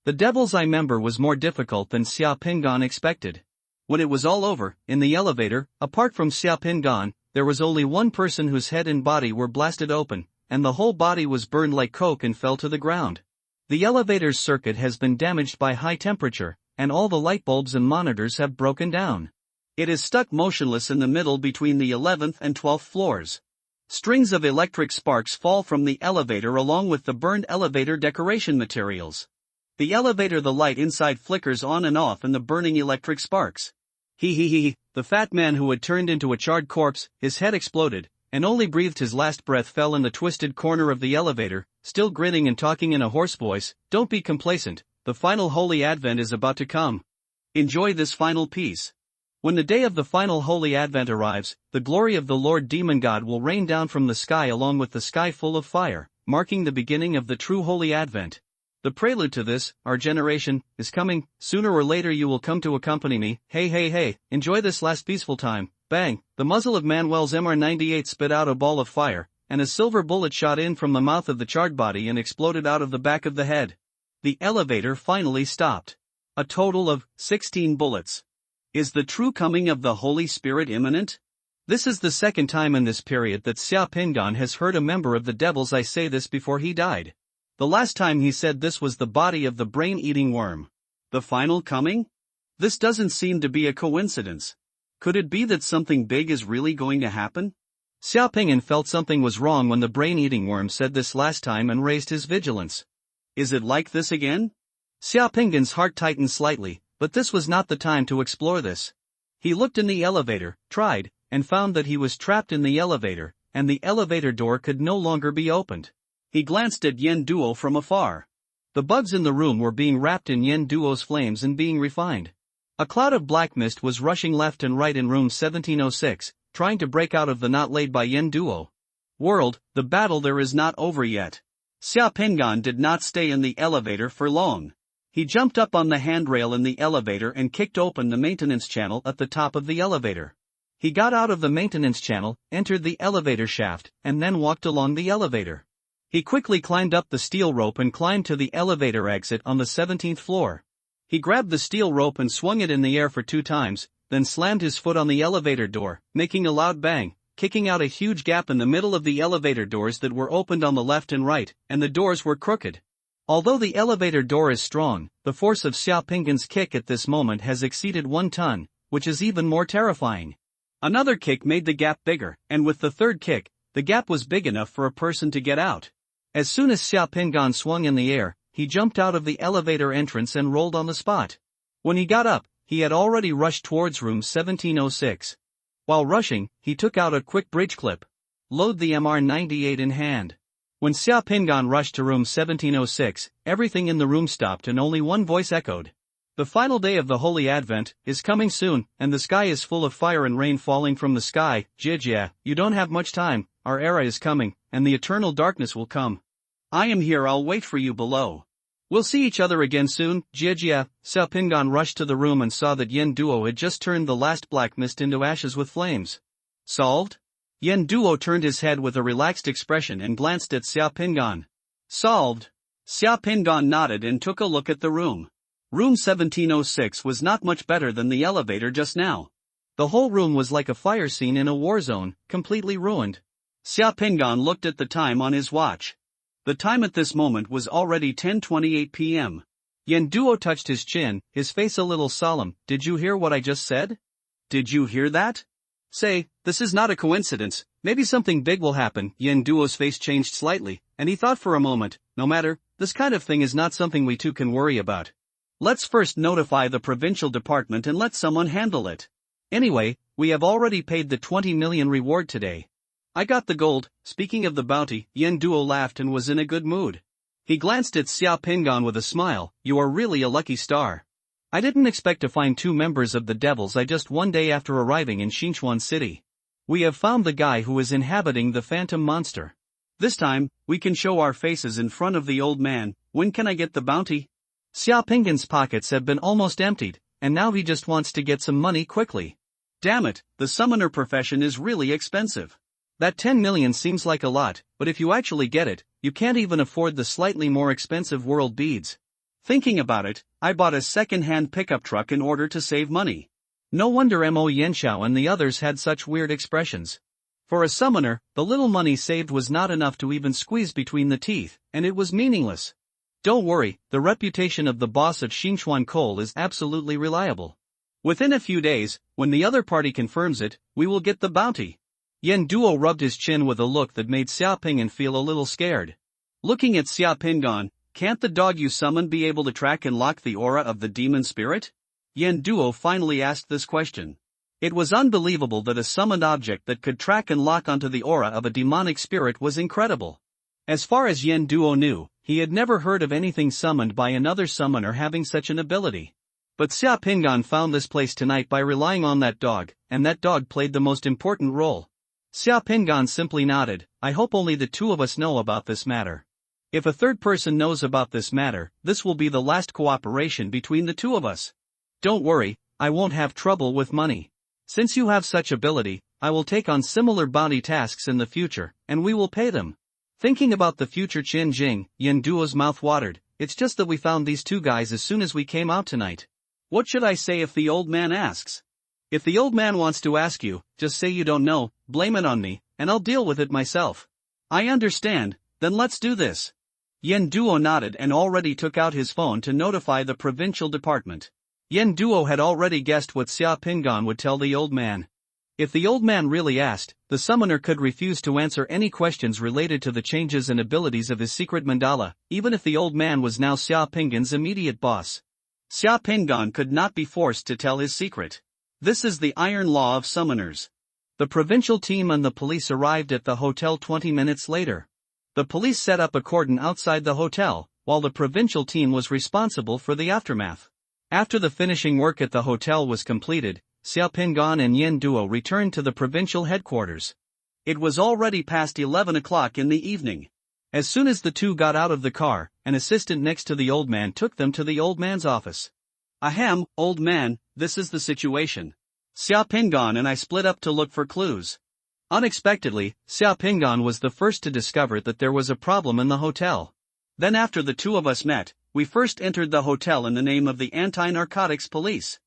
The Devil's Eye member was more difficult than Xiaopinggan expected. When it was all over, in the elevator, apart from Xiaopinggan, there was only one person whose head and body were blasted open, and the whole body was burned like coke and fell to the ground. The elevator's circuit has been damaged by high temperature, and all the light bulbs and monitors have broken down. It is stuck motionless in the middle between the 11th and 12th floors. Strings of electric sparks fall from the elevator along with the burned elevator decoration materials. The elevator, the light inside flickers on and off in the burning electric sparks. The fat man who had turned into a charred corpse, his head exploded, and only breathed his last breath fell in the twisted corner of the elevator, still grinning and talking in a hoarse voice. Don't be complacent, the final Holy Advent is about to come. Enjoy this final peace. When the day of the final Holy Advent arrives, the glory of the Lord Demon God will rain down from the sky along with the sky full of fire, marking the beginning of the true Holy Advent. The prelude to this, our generation, is coming. Sooner or later you will come to accompany me. Hey, enjoy this last peaceful time. Bang, the muzzle of Manuel's MR-98 spit out a ball of fire, and a silver bullet shot in from the mouth of the charred body and exploded out of the back of the head. The elevator finally stopped. A total of 16 bullets. Is the true coming of the Holy Spirit imminent? This is the second time in this period that Xiaopinggan has heard a member of the Devil's Eye say this before he died. The last time he said this was the body of the brain-eating worm. The final coming? This doesn't seem to be a coincidence. Could it be that something big is really going to happen? Xiaopinggan felt something was wrong when the brain-eating worm said this last time and raised his vigilance. Is it like this again? Xiaopinggan's heart tightened slightly, but this was not the time to explore this. He looked in the elevator, tried, and found that he was trapped in the elevator, and the elevator door could no longer be opened. He glanced at Yen Duo from afar. The bugs in the room were being wrapped in Yen Duo's flames and being refined. A cloud of black mist was rushing left and right in room 1706, trying to break out of the knot laid by Yen Duo. World, the battle there is not over yet. Xiaopinggan did not stay in the elevator for long. He jumped up on the handrail in the elevator and kicked open the maintenance channel at the top of the elevator. He got out of the maintenance channel, entered the elevator shaft, and then walked along the elevator. He quickly climbed up the steel rope and climbed to the elevator exit on the 17th floor. He grabbed the steel rope and swung it in the air for 2 times, then slammed his foot on the elevator door, making a loud bang, kicking out a huge gap in the middle of the elevator doors that were opened on the left and right, and the doors were crooked. Although the elevator door is strong, the force of Xiao Pinggan's kick at this moment has exceeded 1 ton, which is even more terrifying. Another kick made the gap bigger, and with the third kick, the gap was big enough for a person to get out. As soon as Xiao Pinggan swung in the air, he jumped out of the elevator entrance and rolled on the spot. When he got up, he had already rushed towards room 1706. While rushing, he took out a quick bridge clip. Load the MR98 in hand. When Xiao Pinggan rushed to room 1706, everything in the room stopped and only one voice echoed. The final day of the Holy Advent is coming soon, and the sky is full of fire and rain falling from the sky. Jia, you don't have much time, our era is coming, and the eternal darkness will come. I am here, I'll wait for you below. We'll see each other again soon. Jia. Xiao Pinggan rushed to the room and saw that Yen Duo had just turned the last black mist into ashes with flames. Solved? Yen Duo turned his head with a relaxed expression and glanced at Xiao Pinggan. Solved? Xiao Pinggan nodded and took a look at the room. Room 1706 was not much better than the elevator just now. The whole room was like a fire scene in a war zone, completely ruined. Xiao Pinggan looked at the time on his watch. The time at this moment was already 10:28 p.m. Yen Duo touched his chin, his face a little solemn. Did you hear what I just said? Did you hear that? Say, this is not a coincidence, maybe something big will happen. Yen Duo's face changed slightly, and he thought for a moment, no matter, this kind of thing is not something we two can worry about. Let's first notify the provincial department and let someone handle it. Anyway, we have already paid the 20 million reward today. I got the gold. Speaking of the bounty, Yen Duo laughed and was in a good mood. He glanced at Xiao Pinggan with a smile. You are really a lucky star. I didn't expect to find 2 members of the Devils I just one day after arriving in Xinchuan City. We have found the guy who is inhabiting the phantom monster. This time, we can show our faces in front of the old man. When can I get the bounty? Xiao Pinggan's pockets have been almost emptied, and now he just wants to get some money quickly. Damn it, the summoner profession is really expensive. That 10 million seems like a lot, but if you actually get it, you can't even afford the slightly more expensive world beads. Thinking about it, I bought a second-hand pickup truck in order to save money. No wonder Mo Yanxiao and the others had such weird expressions. For a summoner, the little money saved was not enough to even squeeze between the teeth, and it was meaningless. Don't worry, the reputation of the boss of Xinchuan Coal is absolutely reliable. Within a few days, when the other party confirms it, we will get the bounty. Yen Duo rubbed his chin with a look that made Xiao Pinggan feel a little scared. Looking at Xiao Pinggan, can't the dog you summoned be able to track and lock the aura of the demon spirit? Yen Duo finally asked this question. It was unbelievable that a summoned object that could track and lock onto the aura of a demonic spirit was incredible. As far as Yen Duo knew, he had never heard of anything summoned by another summoner having such an ability. But Xiao Pinggan found this place tonight by relying on that dog, and that dog played the most important role. Xiao Pinggan simply nodded. I hope only the 2 of us know about this matter. If a third person knows about this matter, this will be the last cooperation between the 2 of us. Don't worry, I won't have trouble with money. Since you have such ability, I will take on similar bounty tasks in the future, and we will pay them. Thinking about the future Qin Jing, Yen Duo's mouth watered. It's just that we found these 2 guys as soon as we came out tonight. What should I say if the old man asks? If the old man wants to ask you, just say you don't know, blame it on me, and I'll deal with it myself. I understand, then let's do this. Yen Duo nodded and already took out his phone to notify the provincial department. Yen Duo had already guessed what Xiao Pinggan would tell the old man. If the old man really asked, the summoner could refuse to answer any questions related to the changes and abilities of his secret mandala, even if the old man was now Xiao Pinggan's immediate boss. Xiao Pinggan could not be forced to tell his secret. This is the iron law of summoners. The provincial team and the police arrived at the hotel 20 minutes later. The police set up a cordon outside the hotel, while the provincial team was responsible for the aftermath. After the finishing work at the hotel was completed, Xiao Pinggan and Yen Duo returned to the provincial headquarters. It was already past 11 o'clock in the evening. As soon as the two got out of the car, an assistant next to the old man took them to the old man's office. Ahem, old man, this is the situation. Xia Pingan and I split up to look for clues. Unexpectedly, Xia Pingan was the first to discover that there was a problem in the hotel. Then after the two of us met, we first entered the hotel in the name of the anti-narcotics police.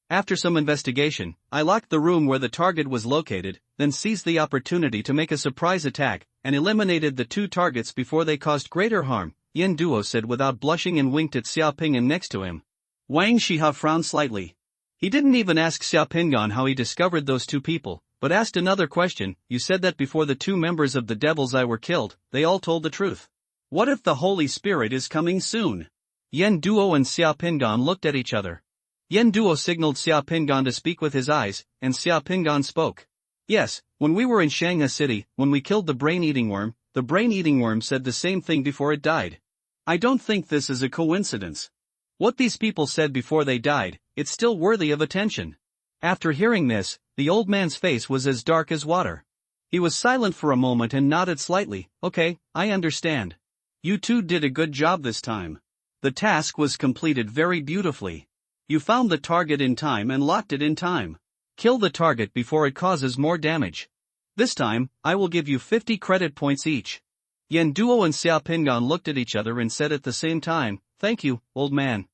After some investigation, I locked the room where the target was located, then seized the opportunity to make a surprise attack, and eliminated the two targets before they caused greater harm, Yen Duo said without blushing and winked at Xia Pingan next to him. Wang Shiha frowned slightly. He didn't even ask Xia Pingan how he discovered those two people, but asked another question. You said that before the two members of the Devil's Eye were killed, they all told the truth. What if the Holy Spirit is coming soon? Yen Duo and Xia Pingan looked at each other. Yen Duo signaled Xia Pingan to speak with his eyes, and Xia Pingan spoke. Yes, when we were in Shanghai City, when we killed the brain-eating worm, the brain-eating worm said the same thing before it died. I don't think this is a coincidence. What these people said before they died, it's still worthy of attention. After hearing this, the old man's face was as dark as water. He was silent for a moment and nodded slightly. Okay, I understand. You two did a good job this time. The task was completed very beautifully. You found the target in time and locked it in time. Kill the target before it causes more damage. This time, I will give you 50 credit points each. Yen Duo and Xia Pingan looked at each other and said at the same time, thank you, old man.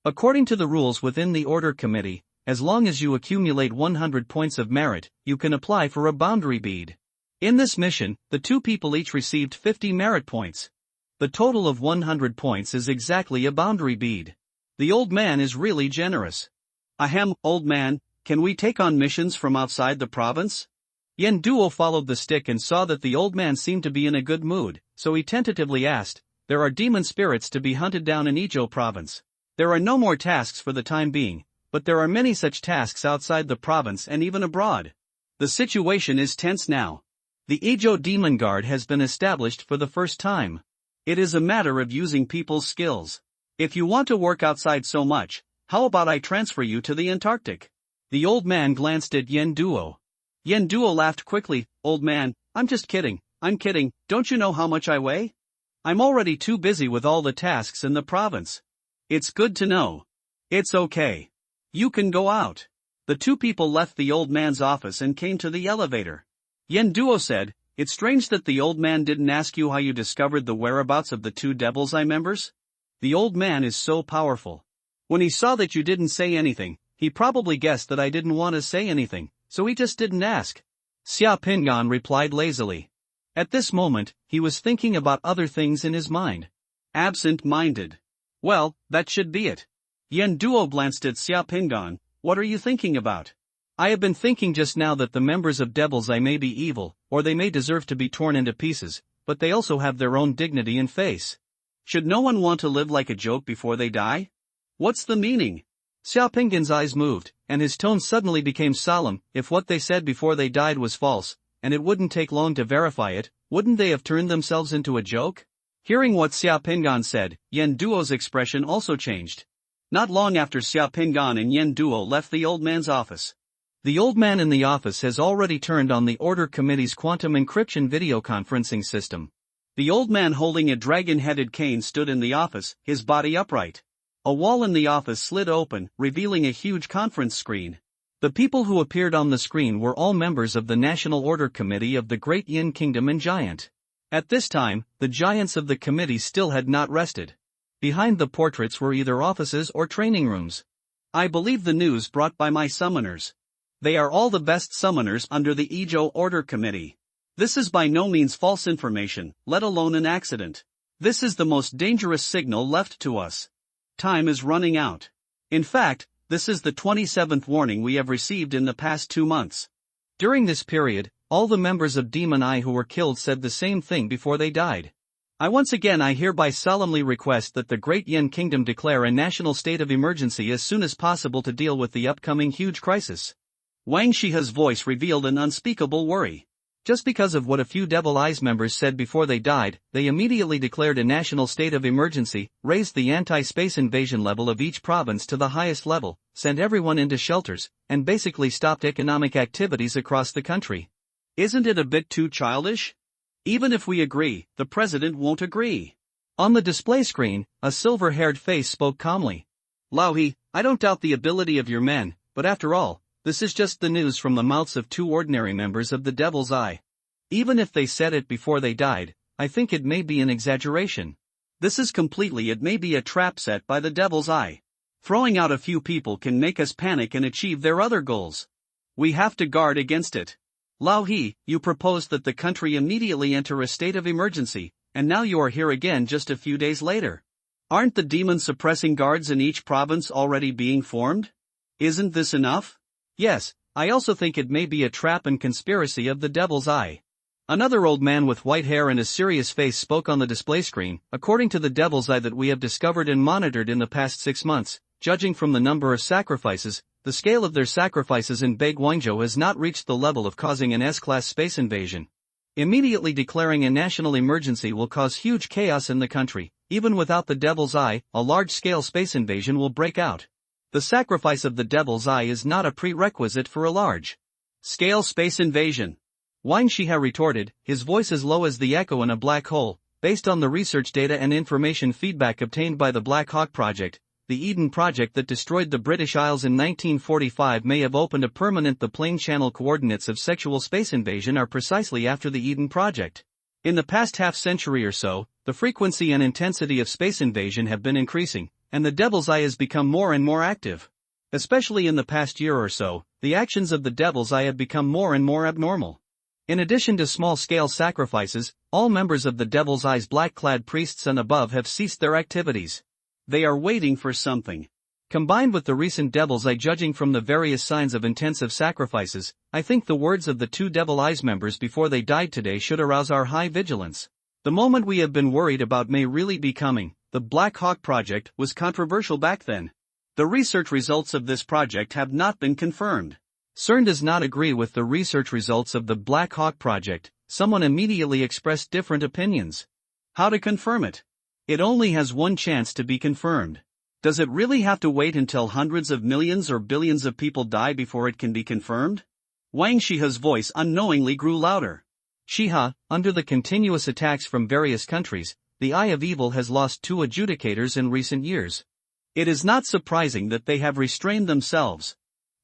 According to the rules within the order committee, as long as you accumulate 100 points of merit, you can apply for a boundary bead. In this mission, the two people each received 50 merit points. The total of 100 points is exactly a boundary bead. The old man is really generous. Ahem, old man, can we take on missions from outside the province? Yen Duo followed the stick and saw that the old man seemed to be in a good mood, so he tentatively asked, there are demon spirits to be hunted down in Izhou province. There are no more tasks for the time being, but there are many such tasks outside the province and even abroad. The situation is tense now. The Izhou Demon Guard has been established for the first time. It is a matter of using people's skills. If you want to work outside so much, how about I transfer you to the Antarctic? The old man glanced at Yen Duo. Yen Duo laughed quickly. Old man, I'm just kidding, I'm kidding, don't you know how much I weigh? I'm already too busy with all the tasks in the province. It's good to know. It's okay. You can go out. The two people left the old man's office and came to the elevator. Yen Duo said, it's strange that the old man didn't ask you how you discovered the whereabouts of the two Devil's Eye members. The old man is so powerful. When he saw that you didn't say anything, he probably guessed that I didn't want to say anything, so he just didn't ask. Xia Pingan replied lazily. At this moment, he was thinking about other things in his mind. Absent-minded. Well, that should be it. Yen Duo glanced at Xia Pingan. What are you thinking about? I have been thinking just now that the members of Devil's Eye may be evil, or they may deserve to be torn into pieces, but they also have their own dignity and face. Should no one want to live like a joke before they die? What's the meaning? Xia Pingan's eyes moved, and his tone suddenly became solemn. If what they said before they died was false, and it wouldn't take long to verify it, wouldn't they have turned themselves into a joke? Hearing what Xia Pingan said, Yen Duo's expression also changed. Not long after Xia Pingan and Yen Duo left the old man's office. The old man in the office has already turned on the Order Committee's quantum encryption video conferencing system. The old man holding a dragon-headed cane stood in the office, his body upright. A wall in the office slid open, revealing a huge conference screen. The people who appeared on the screen were all members of the National Order Committee of the Great Yin Kingdom and Giant. At this time, the giants of the committee still had not rested. Behind the portraits were either offices or training rooms. I believe the news brought by my summoners. They are all the best summoners under the Izhou Order Committee. This is by no means false information, let alone an accident. This is the most dangerous signal left to us. Time is running out. In fact, this is the 27th warning we have received in the past 2 months. During this period, all the members of Demon Eye who were killed said the same thing before they died. I hereby solemnly request that the Great Yin Kingdom declare a national state of emergency as soon as possible to deal with the upcoming huge crisis. Wang Shiha's voice revealed an unspeakable worry. Just because of what a few Devil Eyes members said before they died, they immediately declared a national state of emergency, raised the anti-space invasion level of each province to the highest level, sent everyone into shelters, and basically stopped economic activities across the country. Isn't it a bit too childish? Even if we agree, the president won't agree. On the display screen, a silver-haired face spoke calmly. Lauhi, I don't doubt the ability of your men, but after all, this is just the news from the mouths of two ordinary members of the Devil's Eye. Even if they said it before they died, I think it may be an exaggeration. It may be a trap set by the Devil's Eye. Throwing out a few people can make us panic and achieve their other goals. We have to guard against it. Lauhi, you proposed that the country immediately enter a state of emergency, and now you are here again just a few days later. Aren't the demon-suppressing guards in each province already being formed? Isn't this enough? Yes, I also think it may be a trap and conspiracy of the Devil's Eye. Another old man with white hair and a serious face spoke on the display screen. According to the Devil's Eye that we have discovered and monitored in the past 6 months, judging from the number of sacrifices, the scale of their sacrifices in Guangzhou has not reached the level of causing an S-class space invasion. Immediately declaring a national emergency will cause huge chaos in the country. Even without the Devil's Eye, a large-scale space invasion will break out. The sacrifice of the Devil's Eye is not a prerequisite for a large-scale space invasion. Wang Shiha retorted, his voice as low as the echo in a black hole. Based on the research data and information feedback obtained by the Black Hawk Project, the Eden Project that destroyed the British Isles in 1945 may have opened a permanent. The plane channel coordinates of sexual space invasion are precisely after the Eden Project. In the past half-century or so, the frequency and intensity of space invasion have been increasing, and the Devil's Eye has become more and more active. Especially in the past year or so, the actions of the Devil's Eye have become more and more abnormal. In addition to small-scale sacrifices, all members of the Devil's Eye's black-clad priests and above have ceased their activities. They are waiting for something. Combined with the recent Devil's Eye judging from the various signs of intensive sacrifices, I think the words of the two Devil Eyes members before they died today should arouse our high vigilance. The moment we have been worried about may really be coming. The Black Hawk Project was controversial back then. The research results of this project have not been confirmed. CERN does not agree with the research results of the Black Hawk Project. Someone immediately expressed different opinions. How to confirm it? It only has one chance to be confirmed. Does it really have to wait until hundreds of millions or billions of people die before it can be confirmed? Wang Shiha's voice unknowingly grew louder. Shiha, under the continuous attacks from various countries, the Eye of Evil has lost 2 adjudicators in recent years. It is not surprising that they have restrained themselves.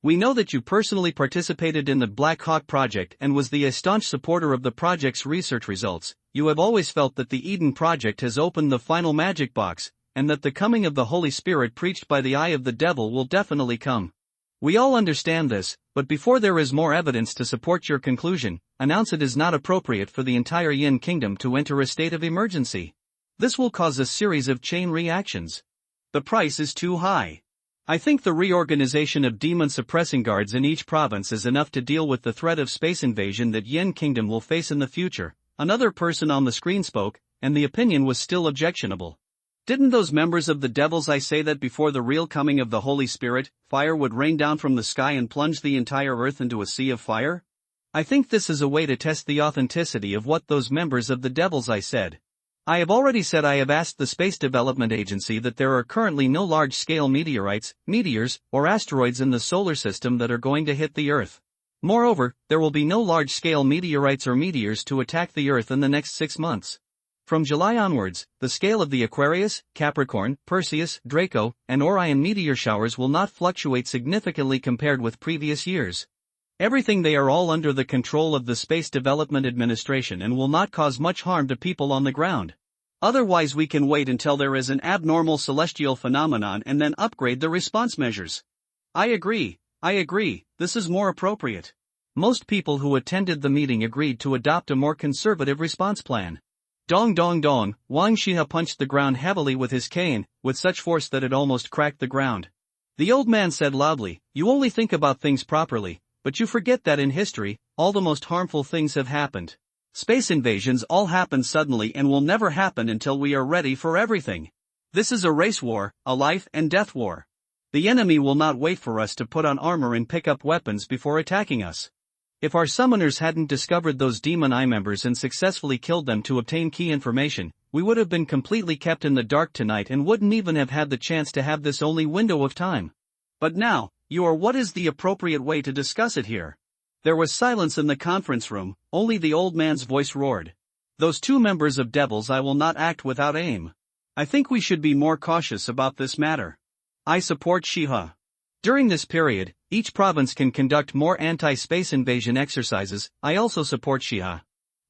We know that you personally participated in the Black Hawk Project and was the staunch supporter of the project's research results. You have always felt that the Eden Project has opened the final magic box, and that the coming of the Holy Spirit preached by the Eye of the Devil will definitely come. We all understand this, but before there is more evidence to support your conclusion, announce it is not appropriate for the entire Yin Kingdom to enter a state of emergency. This will cause a series of chain reactions. The price is too high. I think the reorganization of demon-suppressing guards in each province is enough to deal with the threat of space invasion that Yin Kingdom will face in the future. Another person on the screen spoke, and the opinion was still objectionable. Didn't those members of the Devil's Eye say that before the real coming of the Holy Spirit, fire would rain down from the sky and plunge the entire earth into a sea of fire? I think this is a way to test the authenticity of what those members of the Devil's Eye said. I have already said I have asked the Space Development Agency that there are currently no large-scale meteorites, meteors, or asteroids in the solar system that are going to hit the Earth. Moreover, there will be no large-scale meteorites or meteors to attack the Earth in the next 6 months. From July onwards, the scale of the Aquarius, Capricorn, Perseus, Draco, and Orion meteor showers will not fluctuate significantly compared with previous years. Everything they are all under the control of the Space Development Administration and will not cause much harm to people on the ground. Otherwise we can wait until there is an abnormal celestial phenomenon and then upgrade the response measures. I agree, this is more appropriate. Most people who attended the meeting agreed to adopt a more conservative response plan. Dong dong dong, Wang Shiha punched the ground heavily with his cane, with such force that it almost cracked the ground. The old man said loudly, "You only think about things properly, but you forget that in history, all the most harmful things have happened. Space invasions all happen suddenly and will never happen until we are ready for everything. This is a race war, a life and death war. The enemy will not wait for us to put on armor and pick up weapons before attacking us. If our summoners hadn't discovered those demon eye members and successfully killed them to obtain key information, we would have been completely kept in the dark tonight and wouldn't even have had the chance to have this only window of time. But now, what is the appropriate way to discuss it here?" There was silence in the conference room, only the old man's voice roared. Those two members of Devils I will not act without aim. I think we should be more cautious about this matter. I support Shiha. During this period, each province can conduct more anti-space invasion exercises. I also support Shiha.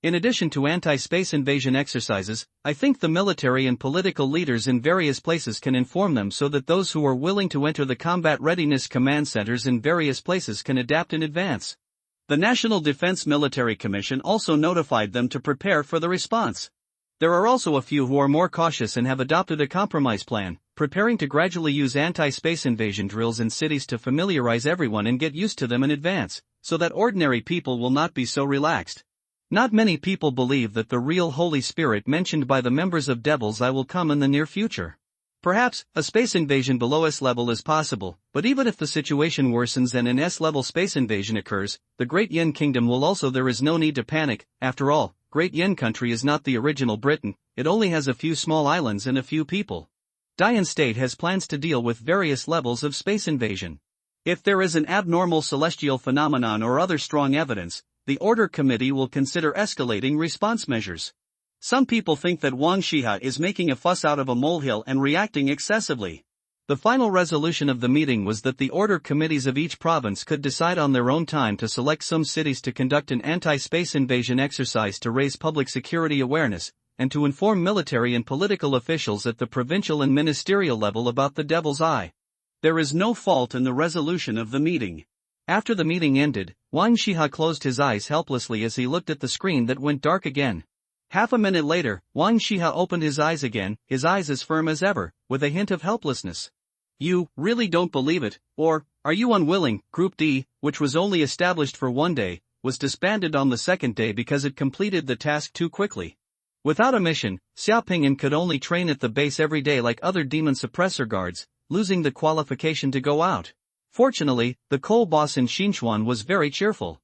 In addition to anti-space invasion exercises, I think the military and political leaders in various places can inform them so that those who are willing to enter the combat readiness command centers in various places can adapt in advance. The National Defense Military Commission also notified them to prepare for the response. There are also a few who are more cautious and have adopted a compromise plan, preparing to gradually use anti-space invasion drills in cities to familiarize everyone and get used to them in advance, so that ordinary people will not be so relaxed. Not many people believe that the real Holy Spirit mentioned by the members of Devils I will come in the near future. Perhaps, a space invasion below S-level is possible, but even if the situation worsens and an S-level space invasion occurs, the Great Yin Kingdom will also. There is no need to panic. After all, Great Yin Country is not the original Britain, it only has a few small islands and a few people. Dian State has plans to deal with various levels of space invasion. If there is an abnormal celestial phenomenon or other strong evidence, the Order Committee will consider escalating response measures. Some people think that Wang Shiha is making a fuss out of a molehill and reacting excessively. The final resolution of the meeting was that the order committees of each province could decide on their own time to select some cities to conduct an anti-space invasion exercise to raise public security awareness, and to inform military and political officials at the provincial and ministerial level about the Devil's Eye. There is no fault in the resolution of the meeting. After the meeting ended, Wang Shiha closed his eyes helplessly as he looked at the screen that went dark again. Half a minute later, Wang Shiha opened his eyes again, his eyes as firm as ever, with a hint of helplessness. You really don't believe it, or are you unwilling? Group D, which was only established for 1 day, was disbanded on the second day because it completed the task too quickly. Without a mission, Xiaopingyan could only train at the base every day like other demon suppressor guards, losing the qualification to go out. Fortunately, the coal boss in Xinchuan was very cheerful.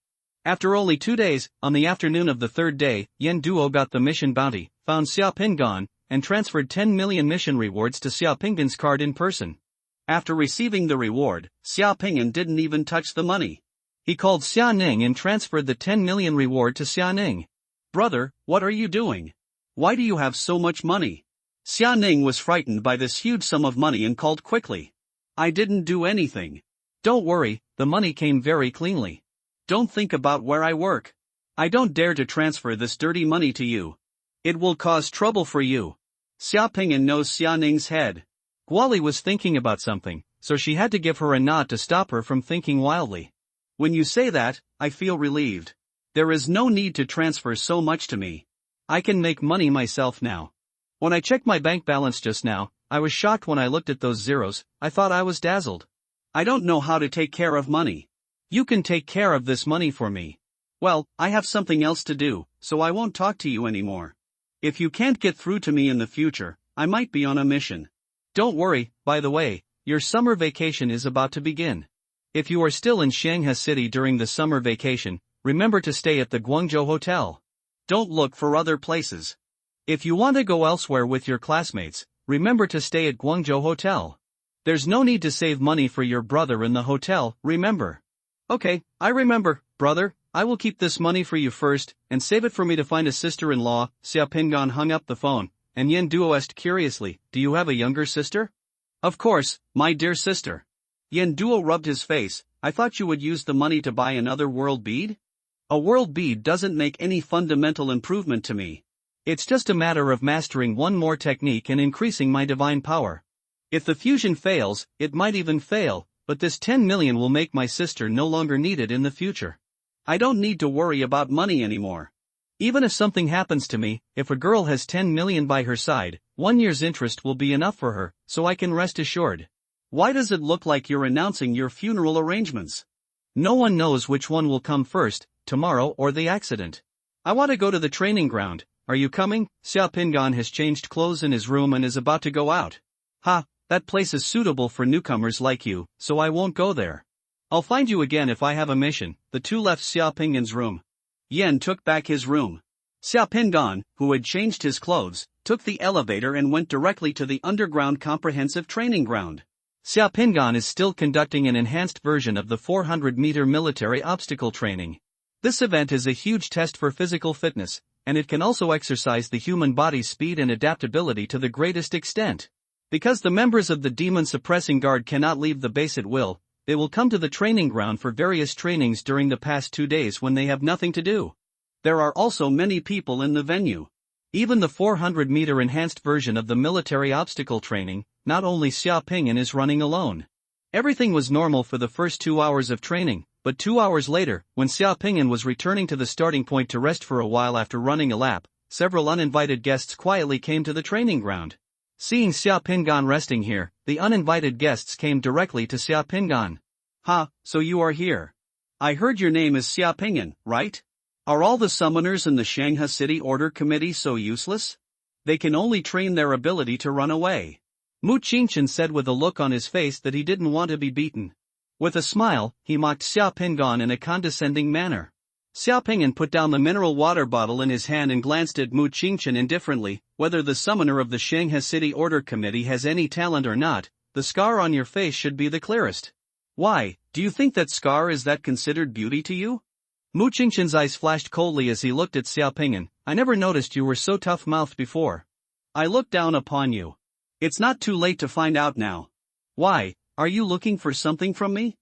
After only 2 days, on the afternoon of the third day, Yen Duo got the mission bounty, found Xiaopingyan, and transferred 10 million mission rewards to Xiaopingyan's card in person. After receiving the reward, Xiaopingyan didn't even touch the money. He called Xianing and transferred the 10 million reward to Xianing. Brother, what are you doing? Why do you have so much money? Xianing was frightened by this huge sum of money and called quickly. I didn't do anything. Don't worry, the money came very cleanly. Don't think about where I work. I don't dare to transfer this dirty money to you. It will cause trouble for you. Xiaopingyan knows Xianing's head. Guali was thinking about something, so she had to give her a nod to stop her from thinking wildly. When you say that, I feel relieved. There is no need to transfer so much to me. I can make money myself now. When I checked my bank balance just now, I was shocked when I looked at those zeros. I thought I was dazzled. I don't know how to take care of money. You can take care of this money for me. Well, I have something else to do, so I won't talk to you anymore. If you can't get through to me in the future, I might be on a mission. Don't worry, by the way, your summer vacation is about to begin. If you are still in Shanghai City during the summer vacation, remember to stay at the Guangzhou Hotel. Don't look for other places. If you want to go elsewhere with your classmates, remember to stay at Guangzhou Hotel. There's no need to save money for your brother in the hotel, remember. Okay, I remember, brother. I will keep this money for you first, and save it for me to find a sister-in-law. Xiaopingyan hung up the phone, and Yen Duo asked curiously, do you have a younger sister? Of course, my dear sister. Yen Duo rubbed his face. I thought you would use the money to buy another world bead? A world bead doesn't make any fundamental improvement to me. It's just a matter of mastering one more technique and increasing my divine power. If the fusion fails, it might even fail, but this 10 million will make my sister no longer needed in the future. I don't need to worry about money anymore. Even if something happens to me, if a girl has 10 million by her side, 1 year's interest will be enough for her, so I can rest assured. Why does it look like you're announcing your funeral arrangements? No one knows which one will come first, tomorrow or the accident. I want to go to the training ground. Are you coming? Xiaopingyan has changed clothes in his room and is about to go out. Ha, that place is suitable for newcomers like you, so I won't go there. I'll find you again if I have a mission. The two left Xiaopingyan's room. Yen took back his room. Xiaopingyan, who had changed his clothes, took the elevator and went directly to the underground comprehensive training ground. Xiaopingyan is still conducting an enhanced version of the 400-meter military obstacle training. This event is a huge test for physical fitness, and it can also exercise the human body's speed and adaptability to the greatest extent. Because the members of the demon suppressing guard cannot leave the base at will, they will come to the training ground for various trainings during the past 2 days when they have nothing to do. There are also many people in the venue. Even the 400-meter enhanced version of the military obstacle training, not only Xia Pingyan is running alone. Everything was normal for the first 2 hours of training, but 2 hours later, when Xia Pingyan was returning to the starting point to rest for a while after running a lap, several uninvited guests quietly came to the training ground. Seeing Xia Pingyan resting here, the uninvited guests came directly to Xia Pingyan. "Ha, so you are here. I heard your name is Xia Pingyan, right? Are all the summoners in the Shanghai City Order Committee so useless? They can only train their ability to run away," Mu Qingchen said with a look on his face that he didn't want to be beaten. With a smile, he mocked Xia Pingyan in a condescending manner. Xia Pingyan put down the mineral water bottle in his hand and glanced at Mu Qingchen indifferently. "Whether the summoner of the Shanghai City Order Committee has any talent or not, the scar on your face should be the clearest. Why, do you think that scar is that considered beauty to you?" Mu Qingchen's eyes flashed coldly as he looked at Xia Pingyan. "I never noticed you were so tough-mouthed before." "I look down upon you. It's not too late to find out now." "Why, are you looking for something from me?"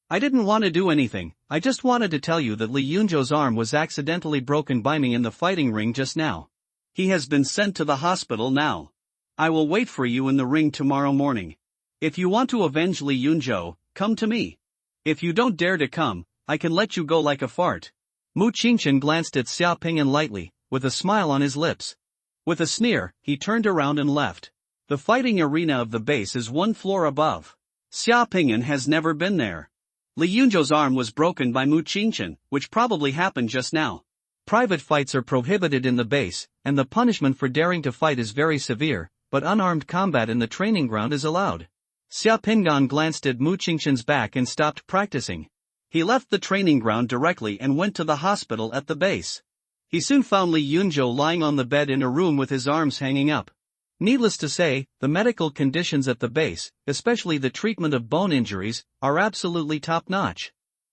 "I didn't want to do anything, I just wanted to tell you that Li Yunzhou's arm was accidentally broken by me in the fighting ring just now. He has been sent to the hospital now. I will wait for you in the ring tomorrow morning. If you want to avenge Li Yunzhou, come to me. If you don't dare to come, I can let you go like a fart." Mu Qingchen glanced at Xia Pingyan lightly, with a smile on his lips. With a sneer, he turned around and left. The fighting arena of the base is 1 floor above. Xia Pingyan has never been there. Li Yunzhou's arm was broken by Mu Qingchen, which probably happened just now. Private fights are prohibited in the base, and the punishment for daring to fight is very severe, but unarmed combat in the training ground is allowed. Xia Pingyan glanced at Mu Qingchen's back and stopped practicing. He left the training ground directly and went to the hospital at the base. He soon found Li Yunzhou lying on the bed in a room with his arms hanging up. Needless to say, the medical conditions at the base, especially the treatment of bone injuries, are absolutely top-notch.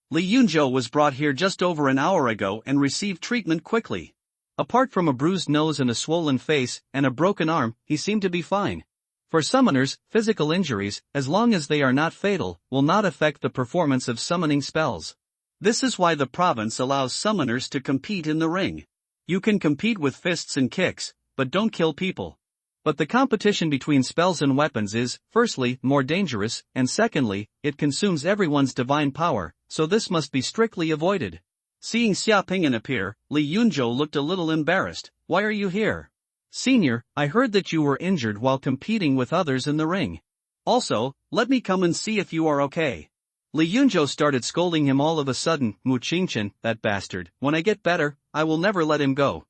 Li Yunzhou was brought here just over an hour ago and received treatment quickly. Apart from a bruised nose and a swollen face, and a broken arm, he seemed to be fine. For summoners, physical injuries, as long as they are not fatal, will not affect the performance of summoning spells. This is why the province allows summoners to compete in the ring. You can compete with fists and kicks, but don't kill people. But the competition between spells and weapons is, firstly, more dangerous, and secondly, it consumes everyone's divine power, so this must be strictly avoided. Seeing Xia Pingyan appear, Li Yunzhou looked a little embarrassed. "Why are you here?" "Senior, I heard that you were injured while competing with others in the ring. Also, let me come and see if you are okay." Li Yunzhou started scolding him all of a sudden. "Mu Qingchen, that bastard, when I get better, I will never let him go."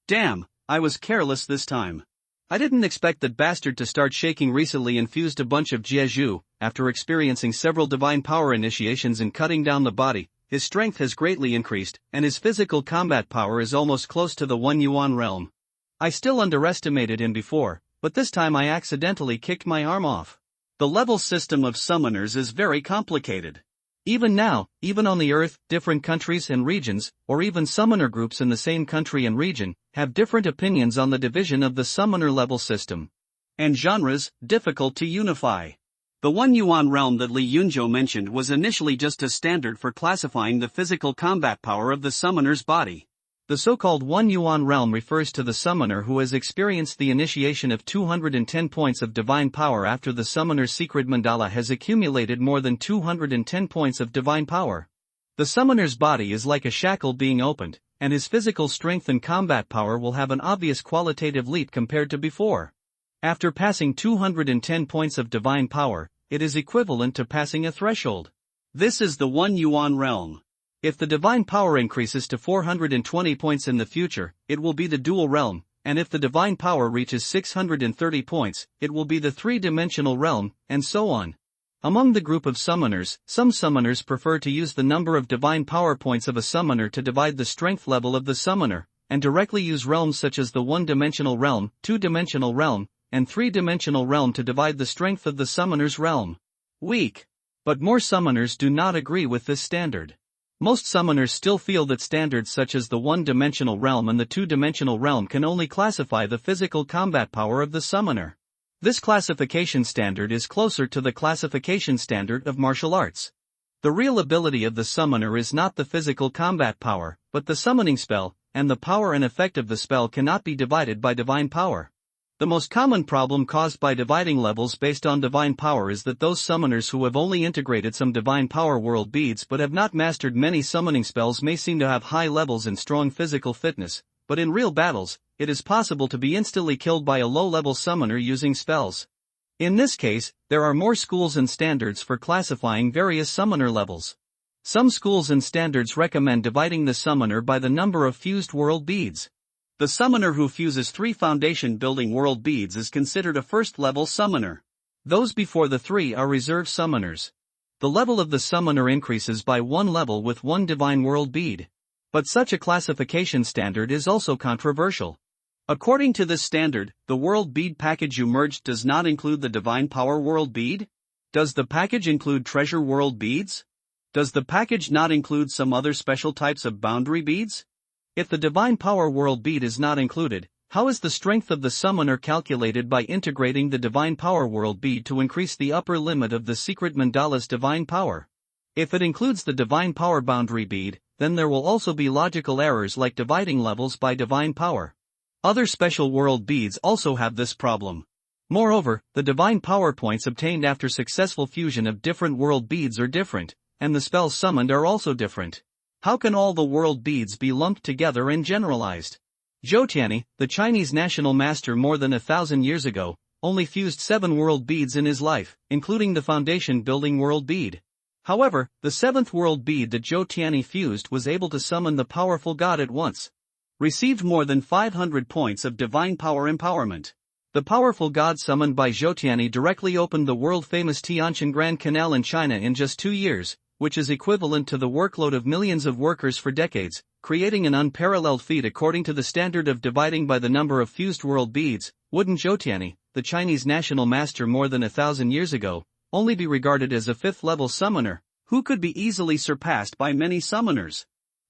"Damn, I was careless this time. I didn't expect that bastard to start shaking. Recently infused a bunch of Jieju, after experiencing several divine power initiations and cutting down the body, his strength has greatly increased, and his physical combat power is almost close to the 1 yuan realm. I still underestimated him before, but this time I accidentally kicked my arm off." The level system of summoners is very complicated. Even now, even on the Earth, different countries and regions, or even summoner groups in the same country and region, have different opinions on the division of the summoner level system. And genres, difficult to unify. The 1 yuan realm that Li Yunzhou mentioned was initially just a standard for classifying the physical combat power of the summoner's body. The so-called 1 yuan realm refers to the summoner who has experienced the initiation of 210 points of divine power after the summoner's secret mandala has accumulated more than 210 points of divine power. The summoner's body is like a shackle being opened, and his physical strength and combat power will have an obvious qualitative leap compared to before. After passing 210 points of divine power, it is equivalent to passing a threshold. This is the 1 yuan realm. If the divine power increases to 420 points in the future, it will be the dual realm, and if the divine power reaches 630 points, it will be the 3-dimensional realm, and so on. Among the group of summoners, some summoners prefer to use the number of divine power points of a summoner to divide the strength level of the summoner, and directly use realms such as the 1-dimensional realm, 2-dimensional realm, and 3-dimensional realm to divide the strength of the summoner's realm. Weak. But more summoners do not agree with this standard. Most summoners still feel that standards such as the one-dimensional realm and the two-dimensional realm can only classify the physical combat power of the summoner. This classification standard is closer to the classification standard of martial arts. The real ability of the summoner is not the physical combat power, but the summoning spell, and the power and effect of the spell cannot be divided by divine power. The most common problem caused by dividing levels based on divine power is that those summoners who have only integrated some divine power world beads but have not mastered many summoning spells may seem to have high levels and strong physical fitness, but in real battles, it is possible to be instantly killed by a low-level summoner using spells. In this case, there are more schools and standards for classifying various summoner levels. Some schools and standards recommend dividing the summoner by the number of fused world beads. The summoner who fuses 3 foundation-building world beads is considered a first-level summoner. Those before the 3 are reserve summoners. The level of the summoner increases by 1 level with 1 divine world bead. But such a classification standard is also controversial. According to this standard, the world bead package you merged does not include the divine power world bead? Does the package include treasure world beads? Does the package not include some other special types of boundary beads? If the divine power world bead is not included, how is the strength of the summoner calculated by integrating the divine power world bead to increase the upper limit of the secret mandala's divine power? If it includes the divine power boundary bead, then there will also be logical errors like dividing levels by divine power. Other special world beads also have this problem. Moreover, the divine power points obtained after successful fusion of different world beads are different, and the spells summoned are also different. How can all the world beads be lumped together and generalized? Zhou Tianyi, the Chinese national master more than 1,000 years ago, only fused 7 world beads in his life, including the foundation-building world bead. However, the 7th world bead that Zhou Tianyi fused was able to summon the powerful god at once. Received more than 500 points of divine power empowerment. The powerful god summoned by Zhou Tianyi directly opened the world-famous Tianshan Grand Canal in China in just 2 years, which is equivalent to the workload of millions of workers for decades, creating an unparalleled feat according to the standard of dividing by the number of fused world beads. Wouldn't Zhou Tianyi, the Chinese national master more than 1,000 years ago, only be regarded as a 5th-level summoner, who could be easily surpassed by many summoners?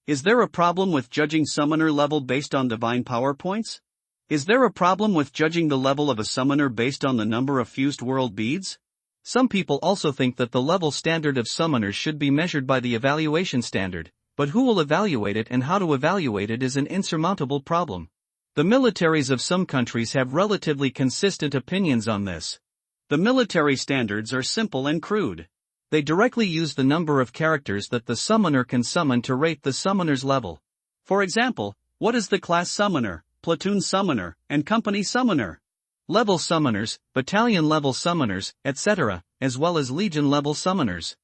Is there a problem with judging summoner level based on divine power points? Is there a problem with judging the level of a summoner based on the number of fused world beads? Some people also think that the level standard of summoners should be measured by the evaluation standard, but who will evaluate it and how to evaluate it is an insurmountable problem. The militaries of some countries have relatively consistent opinions on this. The military standards are simple and crude. They directly use the number of characters that the summoner can summon to rate the summoner's level. For example, what is the class summoner, platoon summoner, and company summoner? Level summoners, battalion-level summoners, etc., as well as legion-level summoners.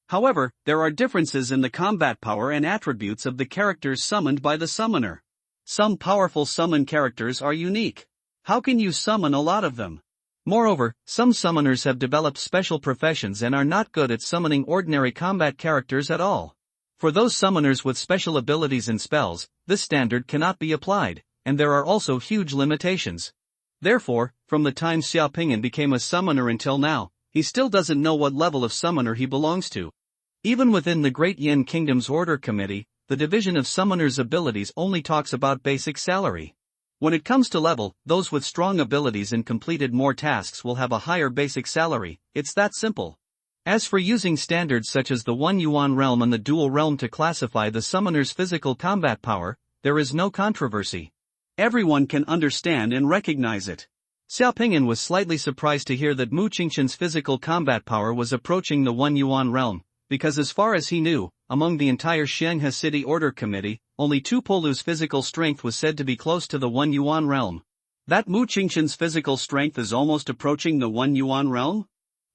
However, there are differences in the combat power and attributes of the characters summoned by the summoner. Some powerful summon characters are unique. How can you summon a lot of them? Moreover, some summoners have developed special professions and are not good at summoning ordinary combat characters at all. For those summoners with special abilities and spells, this standard cannot be applied, and there are also huge limitations. Therefore, from the time Xia Ping'an became a summoner until now, he still doesn't know what level of summoner he belongs to. Even within the Great Yin Kingdom's Order Committee, the division of summoners' abilities only talks about basic salary. When it comes to level, those with strong abilities and completed more tasks will have a higher basic salary. It's that simple. As for using standards such as the One Yuan realm and the Dual realm to classify the summoner's physical combat power, there is no controversy. Everyone can understand and recognize it. Xia Ping'an was slightly surprised to hear that Mu Qingqian's physical combat power was approaching the One Yuan realm, because as far as he knew, among the entire Shanghai City Order Committee, only Tu Polu's physical strength was said to be close to the One Yuan realm. That Mu Qingqian's physical strength is almost approaching the One Yuan realm?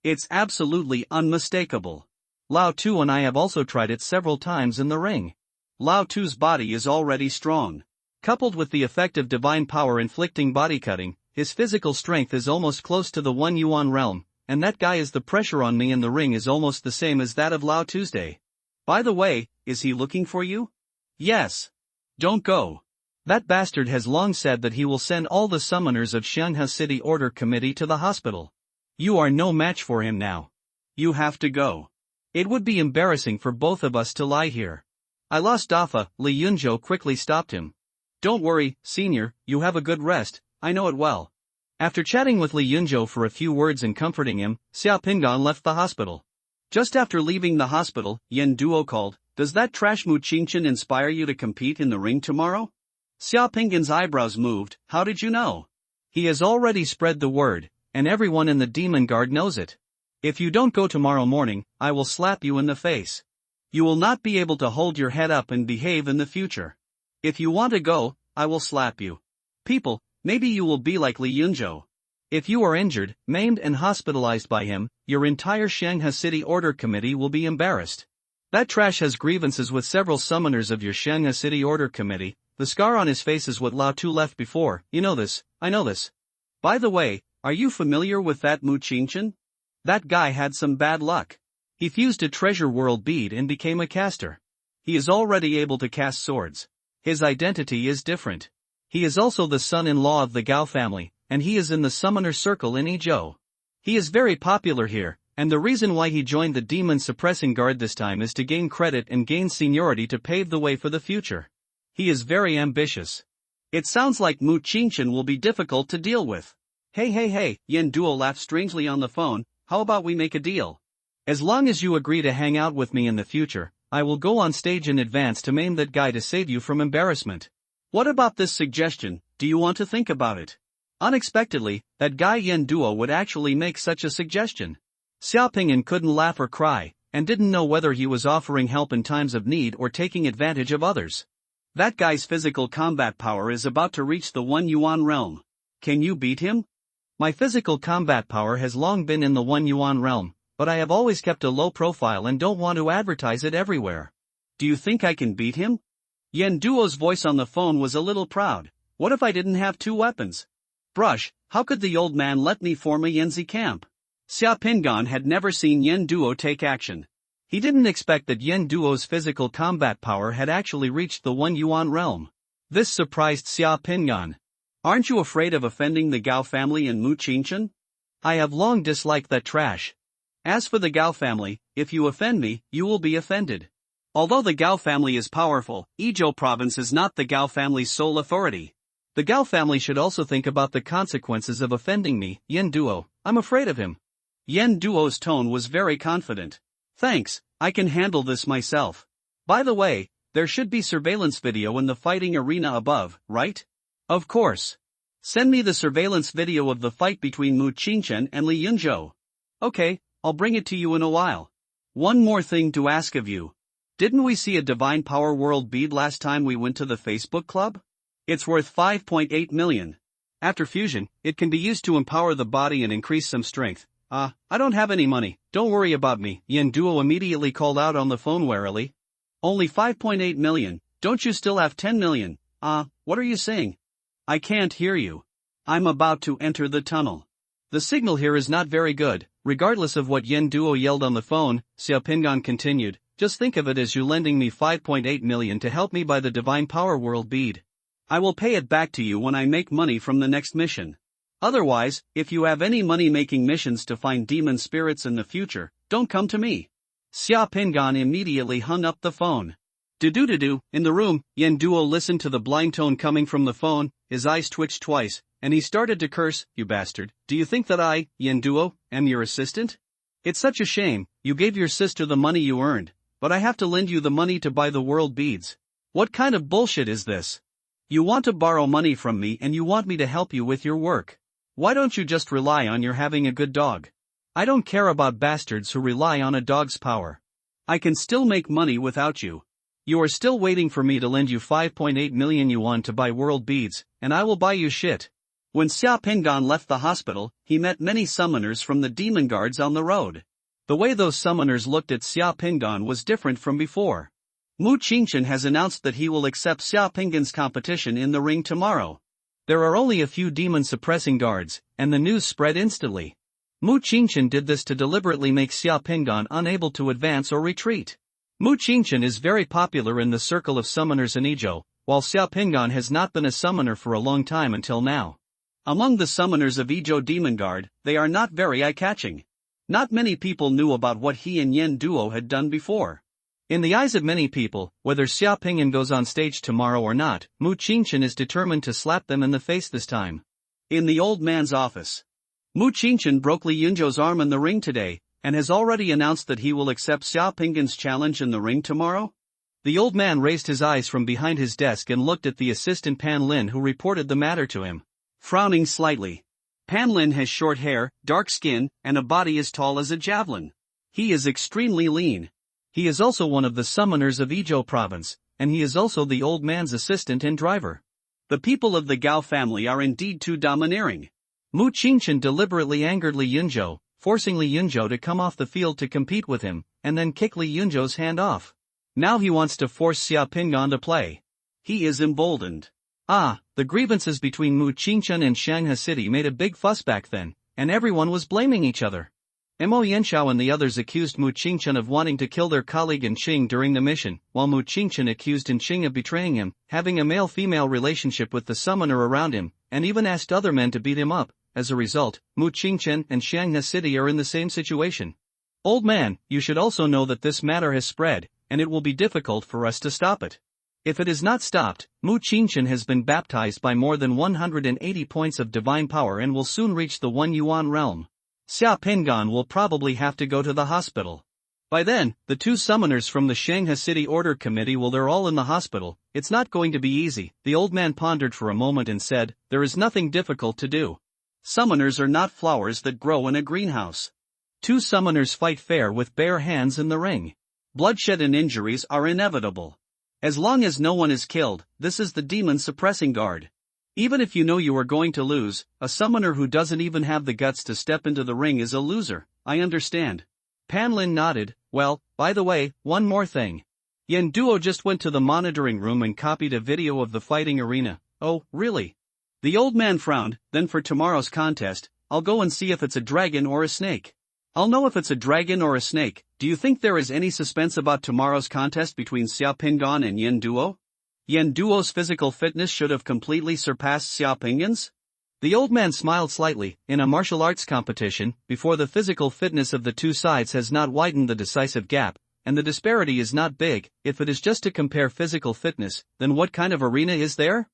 It's absolutely unmistakable. Lao Tu and I have also tried it several times in the ring. Lao Tu's body is already strong. Coupled with the effect of divine power inflicting body cutting, his physical strength is almost close to the One Yuan realm, and that guy is the pressure on me in the ring is almost the same as that of Lao Tuesday. By the way, is he looking for you? Yes. Don't go. That bastard has long said that he will send all the summoners of Shanghai City Order Committee to the hospital. You are no match for him now. You have to go. It would be embarrassing for both of us to lie here. I lost Dafa, Li Yunzhou quickly stopped him. Don't worry, senior, you have a good rest, I know it well. After chatting with Li Yunzhou for a few words and comforting him, Xia Pingan left the hospital. Just after leaving the hospital, Yen Duo called, "Does that trash Mu Qingchen inspire you to compete in the ring tomorrow?" Xia Pingan's eyebrows moved. How did you know? He has already spread the word, and everyone in the Demon Guard knows it. If you don't go tomorrow morning, I will slap you in the face. You will not be able to hold your head up and behave in the future. If you want to go, I will slap you. People, maybe you will be like Li Yunzhou. If you are injured, maimed and hospitalized by him, your entire Shanghai City Order Committee will be embarrassed. That trash has grievances with several summoners of your Shanghai City Order Committee. The scar on his face is what Lao Tu left before. You know this, I know this. By the way, are you familiar with that Mu Qingchen? That guy had some bad luck. He fused a treasure world bead and became a caster. He is already able to cast swords. His identity is different. He is also the son-in-law of the Gao family, and he is in the summoner circle in Yizhou. He is very popular here, and the reason why he joined the Demon Suppressing Guard this time is to gain credit and gain seniority to pave the way for the future. He is very ambitious. It sounds like Mu Qingchen will be difficult to deal with. Hey, Yen Duo laughed strangely on the phone. How about we make a deal? As long as you agree to hang out with me in the future, I will go on stage in advance to maim that guy to save you from embarrassment. What about this suggestion? Do you want to think about it? Unexpectedly, that guy Yen Duo would actually make such a suggestion. Xiaopingyan couldn't laugh or cry, and didn't know whether he was offering help in times of need or taking advantage of others. That guy's physical combat power is about to reach the 1 yuan realm. Can you beat him? My physical combat power has long been in the 1 yuan realm, but I have always kept a low profile and don't want to advertise it everywhere. Do you think I can beat him? Yen Duo's voice on the phone was a little proud. What if I didn't have 2 weapons? Brush, how could the old man let me form a Yanzi camp? Xia Pingan had never seen Yen Duo take action. He didn't expect that Yen Duo's physical combat power had actually reached the 1 yuan realm. This surprised Xia Pingan. Aren't you afraid of offending the Gao family and Mu Qingchen? I have long disliked that trash. As for the Gao family, if you offend me, you will be offended. Although the Gao family is powerful, Yizhou province is not the Gao family's sole authority. The Gao family should also think about the consequences of offending me, Yen Duo. I'm afraid of him. Yen Duo's tone was very confident. Thanks, I can handle this myself. By the way, there should be surveillance video in the fighting arena above, right? Of course. Send me the surveillance video of the fight between Mu Qingchen and Li Yunzhou. Okay, I'll bring it to you in a while. One more thing to ask of you. Didn't we see a Divine Power World bead last time we went to the Facebook club? It's worth 5.8 million. After fusion, it can be used to empower the body and increase some strength. I don't have any money, don't worry about me, Yen Duo immediately called out on the phone warily. Only 5.8 million, don't you still have 10 million? What are you saying? I can't hear you. I'm about to enter the tunnel. The signal here is not very good. Regardless of what Yen Duo yelled on the phone, Xiaopingan continued, just think of it as you lending me 5.8 million to help me buy the Divine Power World bead. I will pay it back to you when I make money from the next mission. Otherwise, if you have any money-making missions to find demon spirits in the future, don't come to me. Xiaopingan immediately hung up the phone. Do. In the room, Yen Duo listened to the blind tone coming from the phone, his eyes twitched twice, and he started to curse, you bastard. Do you think that I, Yen Duo, am your assistant? It's such a shame, you gave your sister the money you earned, but I have to lend you the money to buy the world beads. What kind of bullshit is this? You want to borrow money from me and you want me to help you with your work. Why don't you just rely on your having a good dog? I don't care about bastards who rely on a dog's power. I can still make money without you. You are still waiting for me to lend you 5.8 million yuan to buy world beads, and I will buy you shit. When Xia Pingan left the hospital, he met many summoners from the demon guards on the road. The way those summoners looked at Xia Pingan was different from before. Mu Qingchen has announced that he will accept Xia Pingan's competition in the ring tomorrow. There are only a few demon suppressing guards, and the news spread instantly. Mu Qingchen did this to deliberately make Xia Pingan unable to advance or retreat. Mu Qingchen is very popular in the circle of summoners in Yizhou, while Xia Pingan has not been a summoner for a long time until now. Among the summoners of Yizhou Demon Guard, they are not very eye-catching. Not many people knew about what he and Yen Duo had done before. In the eyes of many people, whether Xia Pingyan goes on stage tomorrow or not, Mu Qingchen is determined to slap them in the face this time. In the old man's office, Mu Qingchen broke Li Yunzhou's arm in the ring today, and has already announced that he will accept Xia Pingyan's challenge in the ring tomorrow. The old man raised his eyes from behind his desk and looked at the assistant Pan Lin, who reported the matter to him. Frowning slightly. Pan Lin has short hair, dark skin, and a body as tall as a javelin. He is extremely lean. He is also one of the summoners of Izhou province, and he is also the old man's assistant and driver. The people of the Gao family are indeed too domineering. Mu Qingchen deliberately angered Li Yunzhou, forcing Li Yunzhou to come off the field to compete with him, and then kick Li Yunzhou's hand off. Now he wants to force Xia Pingyan to play. He is emboldened. The grievances between Mu Qingchen and Shanghai City made a big fuss back then, and everyone was blaming each other. Mo Yanshao and the others accused Mu Qingchen of wanting to kill their colleague in Qing during the mission, while Mu Qingchen accused in Qing of betraying him, having a male-female relationship with the summoner around him, and even asked other men to beat him up. As a result, Mu Qingchen and Shanghai City are in the same situation. Old man, you should also know that this matter has spread, and it will be difficult for us to stop it. If it is not stopped, Mu Qingchen has been baptized by more than 180 points of divine power and will soon reach the 1 yuan realm. Xia Pingyan will probably have to go to the hospital. By then, the 2 summoners from the Shanghai City Order Committee they're all in the hospital. It's not going to be easy. The old man pondered for a moment and said, there is nothing difficult to do. Summoners are not flowers that grow in a greenhouse. 2 summoners fight fair with bare hands in the ring. Bloodshed and injuries are inevitable. As long as no one is killed, this is the demon suppressing guard. Even if you know you are going to lose, a summoner who doesn't even have the guts to step into the ring is a loser. I understand. Pan Lin nodded. Well, by the way, one more thing. Yan Duo just went to the monitoring room and copied a video of the fighting arena. Oh, really? The old man frowned. Then for tomorrow's contest, I'll go and see if it's a dragon or a snake. I'll know if it's a dragon or a snake. Do you think there is any suspense about tomorrow's contest between Xia Pingyan and Yan Duo? Yan Duo's physical fitness should have completely surpassed Xia Pingyan's? The old man smiled slightly. In a martial arts competition, before the physical fitness of the 2 sides has not widened the decisive gap, and the disparity is not big, if it is just to compare physical fitness, then what kind of arena is there?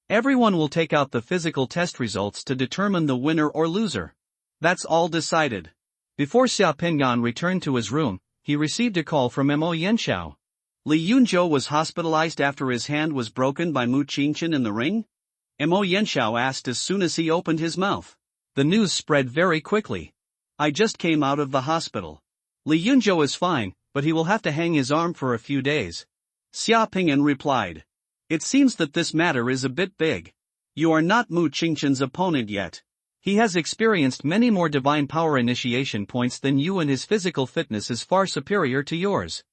Everyone will take out the physical test results to determine the winner or loser. That's all decided. Before Xia Pingyan returned to his room, he received a call from Mo Yanshao. Li Yunzhou was hospitalized after his hand was broken by Mu Qingchen in the ring? Mo Yanshao asked as soon as he opened his mouth. The news spread very quickly. I just came out of the hospital. Li Yunzhou is fine, but he will have to hang his arm for a few days. Xia Pingyan replied. It seems that this matter is a bit big. You are not Mu Qingchen's opponent yet. He has experienced many more divine power initiation points than you, and his physical fitness is far superior to yours.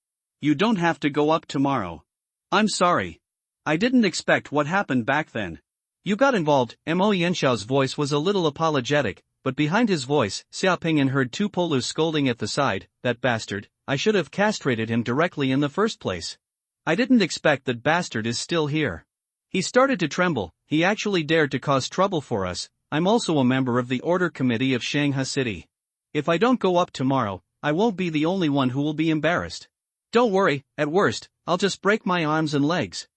You don't have to go up tomorrow. I'm sorry. I didn't expect what happened back then. You got involved. Mo Yanshao's voice was a little apologetic, but behind his voice, Xia Pingyan heard Tu Polu scolding at the side. That bastard, I should have castrated him directly in the first place. I didn't expect that bastard is still here. He started to tremble. He actually dared to cause trouble for us. I'm also a member of the Order Committee of Shanghai City. If I don't go up tomorrow, I won't be the only one who will be embarrassed. Don't worry, at worst, I'll just break my arms and legs.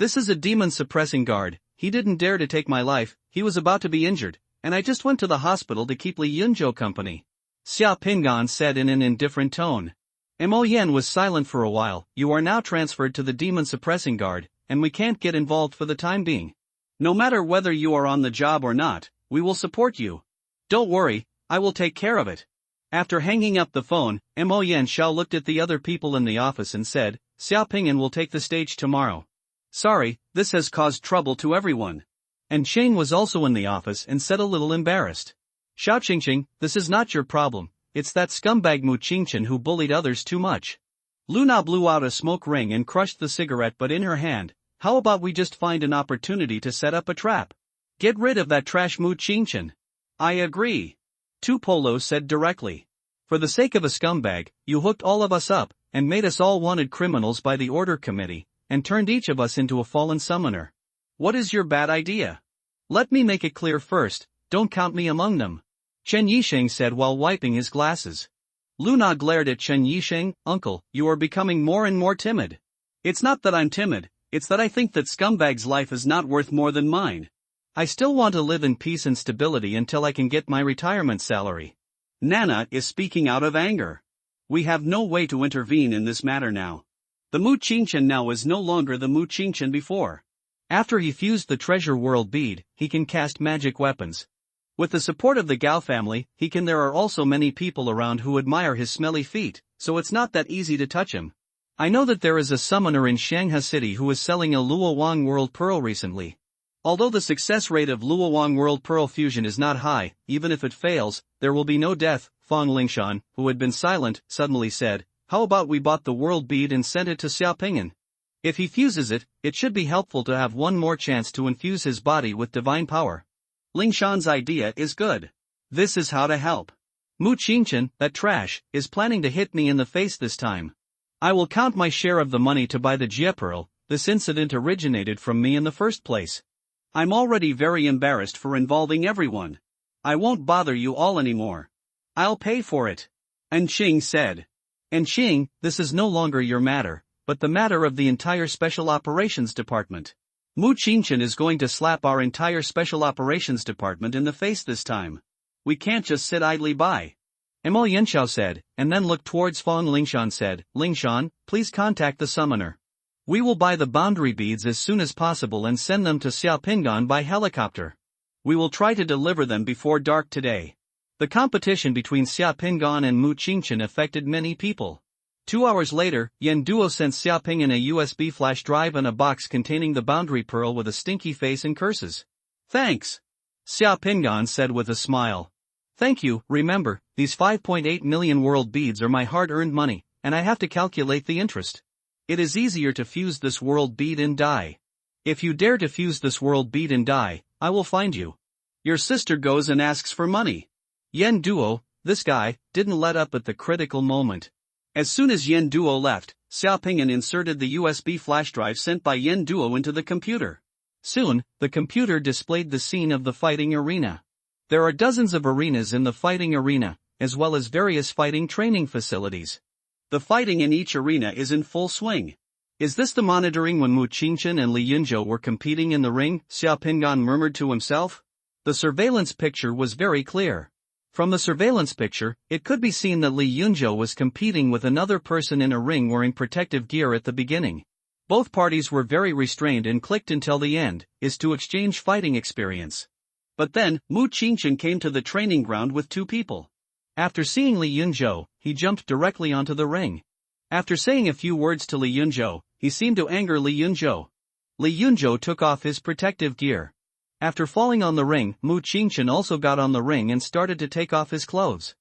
This is a demon suppressing guard. He didn't dare to take my life. He was about to be injured, and I just went to the hospital to keep Li Yunzhou company. Xia Pingyan said in an indifferent tone. Mo Yan was silent for a while. You are now transferred to the demon suppressing guard, and we can't get involved for the time being. No matter whether you are on the job or not, we will support you. Don't worry, I will take care of it. After hanging up the phone, Mo Yanshao looked at the other people in the office and said, Xia Pingyan will take the stage tomorrow. Sorry, this has caused trouble to everyone. And Shane was also in the office and said a little embarrassed. Xiao Qingqing, this is not your problem. It's that scumbag Mu Qingchen who bullied others too much. Luna blew out a smoke ring and crushed the cigarette butt in her hand. How about we just find an opportunity to set up a trap? Get rid of that trash Mu Qingchen. I agree. Tu Polo said directly. For the sake of a scumbag, you hooked all of us up, and made us all wanted criminals by the Order Committee, and turned each of us into a fallen summoner. What is your bad idea? Let me make it clear first, don't count me among them. Chen Yisheng said while wiping his glasses. Luna glared at Chen Yisheng. Uncle, you are becoming more and more timid. It's not that I'm timid, it's that I think that scumbag's life is not worth more than mine. I still want to live in peace and stability until I can get my retirement salary. Nana is speaking out of anger. We have no way to intervene in this matter now. The Mu Qingchen now is no longer the Mu Qingchen before. After he fused the treasure world bead, he can cast magic weapons. With the support of the Gao family, there are also many people around who admire his smelly feet, so it's not that easy to touch him. I know that there is a summoner in Shanghai City who is selling a Luowang World Pearl recently. Although the success rate of Luowang World Pearl fusion is not high, even if it fails, there will be no death. Fang Lingshan, who had been silent, suddenly said, how about we bought the world bead and sent it to Xiaopingyan? If he fuses it, it should be helpful to have one more chance to infuse his body with divine power. Lingshan's idea is good. This is how to help. Mu Qingchen, that trash, is planning to hit me in the face this time. I will count my share of the money to buy the Jie Pearl. This incident originated from me in the first place. I'm already very embarrassed for involving everyone. I won't bother you all anymore. I'll pay for it. Anqing said. Anqing, this is no longer your matter, but the matter of the entire Special Operations Department. Mu Qingchen is going to slap our entire Special Operations Department in the face this time. We can't just sit idly by. Mo Yanxiao said, and then looked towards Fang Lingshan said, Lingshan, please contact the summoner. We will buy the boundary beads as soon as possible and send them to Xiaopingyan by helicopter. We will try to deliver them before dark today. The competition between Xiaopingyan and Mu Qingchen affected many people. 2 hours later, Yan Duo sent Xiaopingyan a USB flash drive and a box containing the boundary pearl with a stinky face and curses. Thanks. Xiaopingyan said with a smile. Thank you. Remember, these 5.8 million world beads are my hard-earned money, and I have to calculate the interest. It is easier to fuse this world bead and die. If you dare to fuse this world bead and die, I will find you. Your sister goes and asks for money. Yan Duo, this guy, didn't let up at the critical moment. As soon as Yan Duo left, Xiaopingyan inserted the USB flash drive sent by Yan Duo into the computer. Soon, the computer displayed the scene of the fighting arena. There are dozens of arenas in the fighting arena, as well as various fighting training facilities. The fighting in each arena is in full swing. Is this the monitoring when Mu Qingchen and Li Yunzhou were competing in the ring? Xiaopingyan murmured to himself. The surveillance picture was very clear. From the surveillance picture, it could be seen that Li Yunzhou was competing with another person in a ring wearing protective gear at the beginning. Both parties were very restrained and clicked until the end, is to exchange fighting experience. But then, Mu Qingchen came to the training ground with 2 people. After seeing Li Yunzhou, he jumped directly onto the ring. After saying a few words to Li Yunzhou, he seemed to anger Li Yunzhou. Li Yunzhou took off his protective gear. After falling on the ring, Mu Qingchen also got on the ring and started to take off his clothes.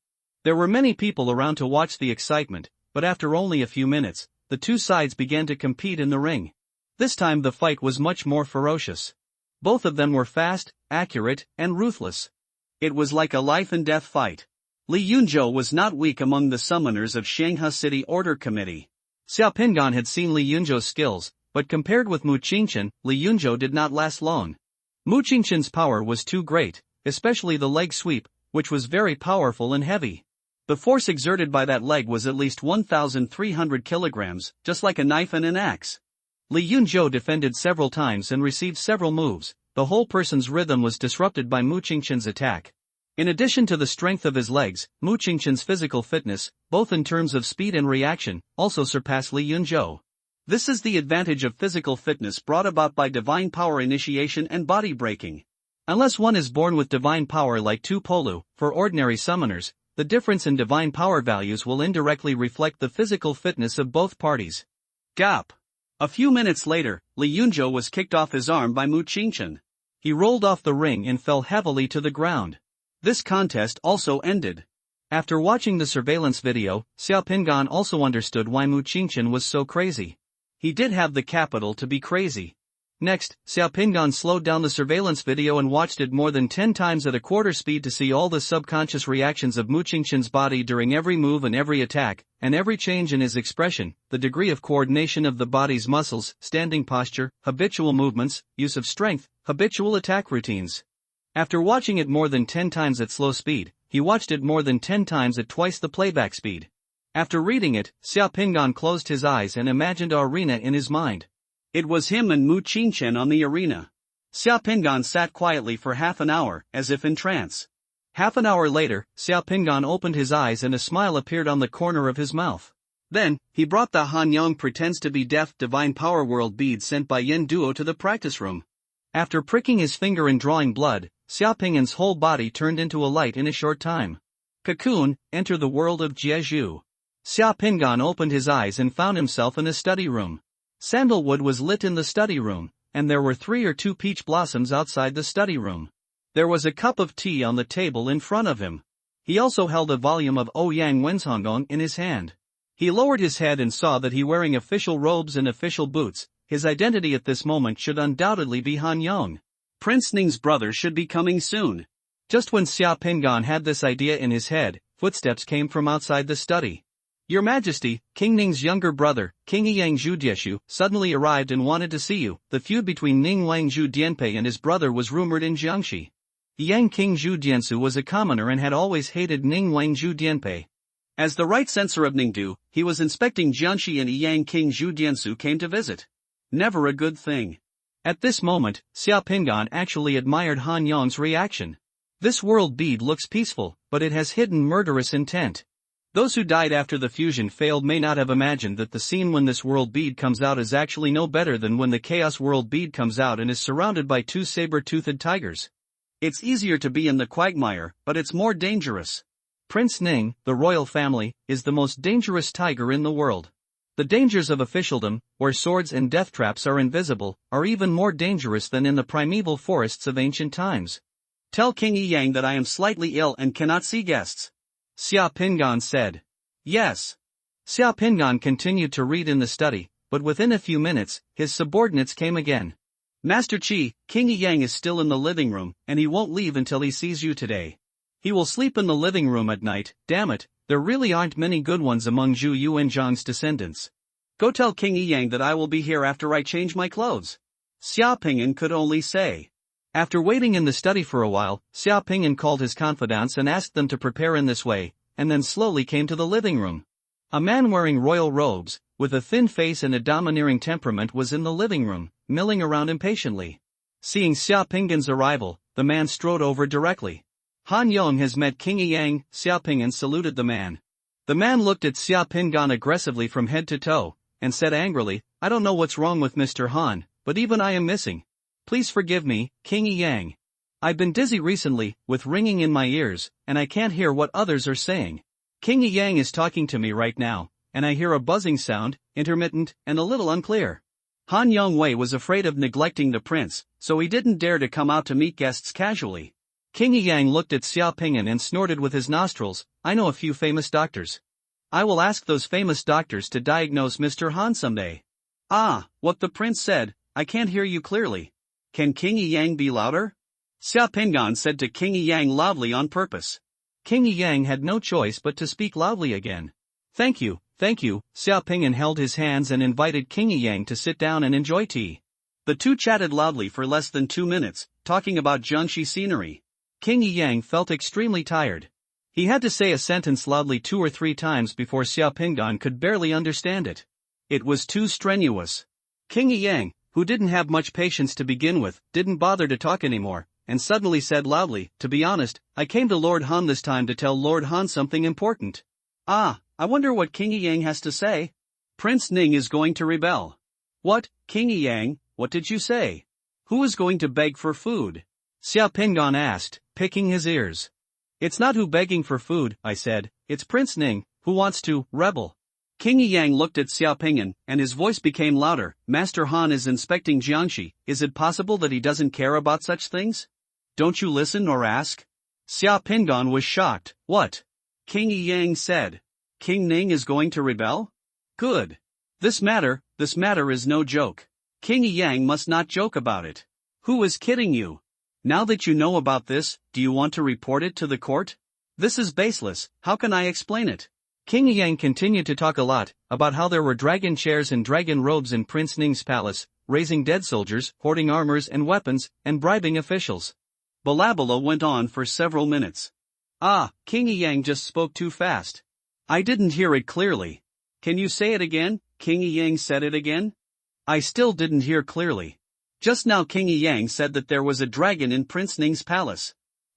There were many people around to watch the excitement, but after only a few minutes, the 2 sides began to compete in the ring. This time the fight was much more ferocious. Both of them were fast, accurate, and ruthless. It was like a life-and-death fight. Li Yunzhou was not weak among the summoners of Shanghai City Order Committee. Xiaopingyan had seen Li Yunzhou's skills, but compared with Mu Qingchen, Li Yunzhou did not last long. Mu Qingchen's power was too great, especially the leg sweep, which was very powerful and heavy. The force exerted by that leg was at least 1,300 kilograms, just like a knife and an axe. Li Yunzhou defended several times and received several moves. The whole person's rhythm was disrupted by Mu Qingchen's attack. In addition to the strength of his legs, Mu Qingchen's physical fitness, both in terms of speed and reaction, also surpassed Li Yunzhou. This is the advantage of physical fitness brought about by divine power initiation and body breaking. Unless one is born with divine power like Tu Polu, for ordinary summoners, the difference in divine power values will indirectly reflect the physical fitness of both parties. Gap. A few minutes later, Li Yunzhou was kicked off his arm by Mu Qingchen. He rolled off the ring and fell heavily to the ground. This contest also ended. After watching the surveillance video, Xiaopingyan also understood why Mu Qingchen was so crazy. He did have the capital to be crazy. Next, Xiaopingyan slowed down the surveillance video and watched it more than 10 times at a quarter speed to see all the subconscious reactions of Mu Qingchen's body during every move and every attack, and every change in his expression, the degree of coordination of the body's muscles, standing posture, habitual movements, use of strength, habitual attack routines. After watching it more than 10 times at slow speed, he watched it more than 10 times at twice the playback speed. After reading it, Xia Pinggan closed his eyes and imagined an arena in his mind. It was him and Mu Qingchen on the arena. Xia Pinggan sat quietly for half an hour, as if in trance. Half an hour later, Xia Pinggan opened his eyes and a smile appeared on the corner of his mouth. Then, he brought the Han Yong pretends to be deaf divine power world bead sent by Yen Duo to the practice room. After pricking his finger and drawing blood, Xia Pinggan's whole body turned into a light in a short time. Cocoon, enter the world of Jiezhu. Xia Pinggan opened his eyes and found himself in a study room. Sandalwood was lit in the study room, and there were 3 or 2 peach blossoms outside the study room. There was a cup of tea on the table in front of him. He also held a volume of Ouyang Wenzhonggong in his hand. He lowered his head and saw that he wearing official robes and official boots. His identity at this moment should undoubtedly be Han Yong. Prince Ning's brother should be coming soon. Just when Xia Pinggan had this idea in his head, footsteps came from outside the study. Your Majesty, King Ning's younger brother, King Yang Zhudieshu, suddenly arrived and wanted to see you. The feud between Ning Wangzhu Dianpei and his brother was rumored in Jiangxi. Yang King Zhu Diansu was a commoner and had always hated Ning Wangzhu Dianpei. As the right censor of Ningdu, he was inspecting Jiangxi and Yang King Zhu Diansu came to visit. Never a good thing. At this moment, Xia Pinggan actually admired Han Yong's reaction. This world bead looks peaceful, but it has hidden murderous intent. Those who died after the fusion failed may not have imagined that the scene when this world bead comes out is actually no better than when the Chaos World bead comes out and is surrounded by 2 saber-toothed tigers. It's easier to be in the quagmire, but it's more dangerous. Prince Ning, the royal family, is the most dangerous tiger in the world. The dangers of officialdom, where swords and death traps are invisible, are even more dangerous than in the primeval forests of ancient times. Tell King Yang that I am slightly ill and cannot see guests. Xia Pinggan said. Yes. Xia Pinggan continued to read in the study, but within a few minutes, his subordinates came again. Master Qi, King Yang is still in the living room, and he won't leave until he sees you today. He will sleep in the living room at night. Damn it, there really aren't many good ones among Zhu Yuanzhang's descendants. Go tell King Yang that I will be here after I change my clothes. Xia Pinggan could only say. After waiting in the study for a while, Xia Pinggan called his confidants and asked them to prepare in this way, and then slowly came to the living room. A man wearing royal robes, with a thin face and a domineering temperament was in the living room, milling around impatiently. Seeing Xia Pinggan's arrival, the man strode over directly. Han Yong has met King Yang. Xia Pinggan saluted the man. The man looked at Xia Pinggan aggressively from head to toe, and said angrily, I don't know what's wrong with Mr. Han, but even I am missing. Please forgive me, King Yang. I've been dizzy recently, with ringing in my ears, and I can't hear what others are saying. King Yang is talking to me right now, and I hear a buzzing sound, intermittent, and a little unclear. Han Yongwei was afraid of neglecting the prince, so he didn't dare to come out to meet guests casually. King Yang looked at Xia Pinggan and snorted with his nostrils, I know a few famous doctors. I will ask those famous doctors to diagnose Mr. Han someday. Ah, what the prince said, I can't hear you clearly. Can King Yang be louder? Xia Pinggan said to King Yang loudly on purpose. King Yang had no choice but to speak loudly again. Thank you, thank you. Xia Pinggan held his hands and invited King Yang to sit down and enjoy tea. The two chatted loudly for less than 2 minutes, talking about Jiangxi scenery. King Yang felt extremely tired. He had to say a sentence loudly 2 or 3 times before Xia Pinggan could barely understand it. It was too strenuous. King Yang, who didn't have much patience to begin with, didn't bother to talk anymore, and suddenly said loudly, to be honest, I came to Lord Han this time to tell Lord Han something important. Ah, I wonder what King Yang has to say. Prince Ning is going to rebel. What, King Yang, what did you say? Who is going to beg for food? Xia Pinggan asked, picking his ears. It's not who begging for food, I said, it's Prince Ning, who wants to rebel. King Yang looked at Xia Pinggan, and his voice became louder. Master Han is inspecting Jiangxi. Is it possible that he doesn't care about such things? Don't you listen or ask? Xia Pinggan was shocked. What? King Yang said. King Ning is going to rebel? Good. This matter is no joke. King Yang must not joke about it. Who is kidding you? Now that you know about this, do you want to report it to the court? This is baseless, how can I explain it? King Yang continued to talk a lot, about how there were dragon chairs and dragon robes in Prince Ning's palace, raising dead soldiers, hoarding armors and weapons, and bribing officials. Balabala went on for several minutes. Ah, King Yang just spoke too fast. I didn't hear it clearly. Can you say it again? King Yang said it again? I still didn't hear clearly. Just now King Yang said that there was a dragon in Prince Ning's palace.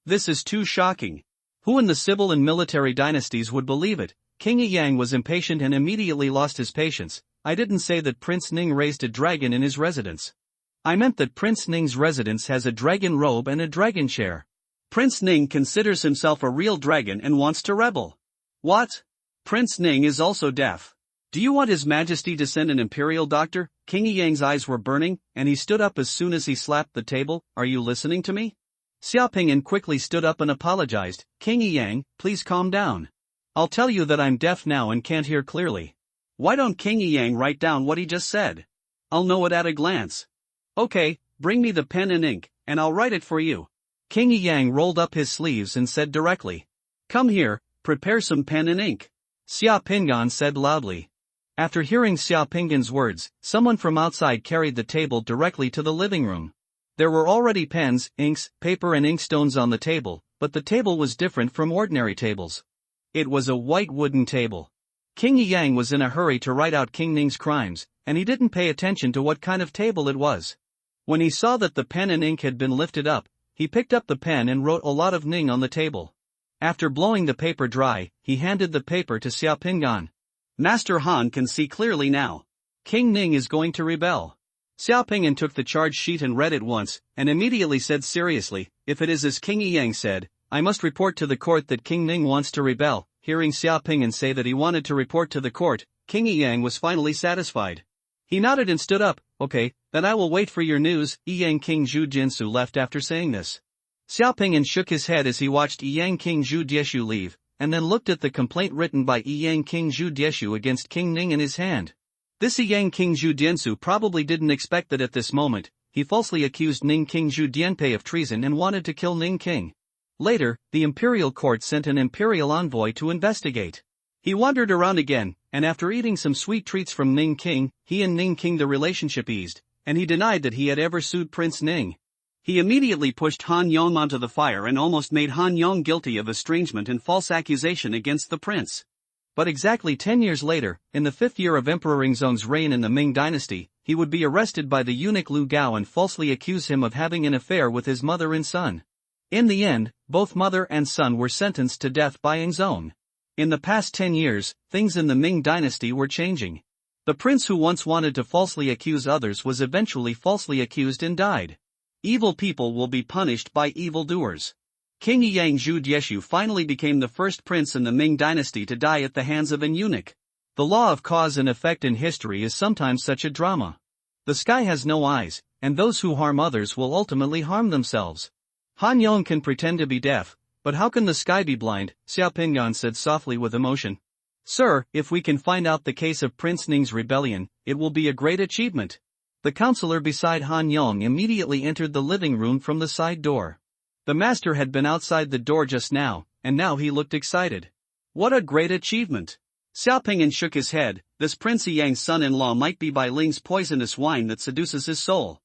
This is too shocking. Who in the civil and military dynasties would believe it? King Yang was impatient and immediately lost his patience. I didn't say that Prince Ning raised a dragon in his residence. I meant that Prince Ning's residence has a dragon robe and a dragon chair. Prince Ning considers himself a real dragon and wants to rebel. What? Prince Ning is also deaf. Do you want His Majesty to send an imperial doctor? King Yang's eyes were burning, and he stood up as soon as he slapped the table. Are you listening to me? Xiaopingyan quickly stood up and apologized. King Yang, please calm down. I'll tell you that I'm deaf now and can't hear clearly. Why don't King Yang write down what he just said? I'll know it at a glance. Okay, bring me the pen and ink, and I'll write it for you. King Yang rolled up his sleeves and said directly. Come here, prepare some pen and ink. Xiaopingyan said loudly. After hearing Xiaopingyan's words, someone from outside carried the table directly to the living room. There were already pens, inks, paper and inkstones on the table, but the table was different from ordinary tables. It was a white wooden table. King Yang was in a hurry to write out King Ning's crimes, and he didn't pay attention to what kind of table it was. When he saw that the pen and ink had been lifted up, he picked up the pen and wrote a lot of Ning on the table. After blowing the paper dry, he handed the paper to Xiaopingyan. Master Han can see clearly now. King Ning is going to rebel. Xiaopingyan took the charge sheet and read it once, and immediately said seriously, if it is as King Yang said, I must report to the court that King Ning wants to rebel. Hearing Xiaopingyan say that he wanted to report to the court, King Yang was finally satisfied. He nodded and stood up. Okay, then I will wait for your news. Yang King Zhu Jinsu left after saying this. Xiaopingyan shook his head as he watched Yang King Zhu Dieshu leave, and then looked at the complaint written by Yang King Zhu Dieshu against King Ning in his hand. This Yang King Zhu Diensu probably didn't expect that at this moment, he falsely accused Ning King Zhu Dianpei of treason and wanted to kill Ning King. Later, the imperial court sent an imperial envoy to investigate. He wandered around again, and after eating some sweet treats from Ning King, he and Ning King the relationship eased, and he denied that he had ever sued Prince Ning. He immediately pushed Han Yong onto the fire and almost made Han Yong guilty of estrangement and false accusation against the prince. But exactly 10 years later, in the 5th year of Emperor Yingzong's reign in the Ming dynasty, he would be arrested by the eunuch Lu Gao and falsely accuse him of having an affair with his mother and son. In the end, both mother and son were sentenced to death by Yingzong. In the past 10 years, things in the Ming dynasty were changing. The prince who once wanted to falsely accuse others was eventually falsely accused and died. Evil people will be punished by evildoers. King Yang Zhu Dieshu finally became the first prince in the Ming dynasty to die at the hands of an eunuch. The law of cause and effect in history is sometimes such a drama. The sky has no eyes, and those who harm others will ultimately harm themselves. Han Yong can pretend to be deaf, but how can the sky be blind? Xiaopingyan said softly with emotion. Sir, if we can find out the case of Prince Ning's rebellion, it will be a great achievement. The counselor beside Han Yong immediately entered the living room from the side door. The master had been outside the door just now, and now he looked excited. What a great achievement! Xiaopingyan shook his head. This Prince Yang's son-in-law might be by Ling's poisonous wine that seduces his soul.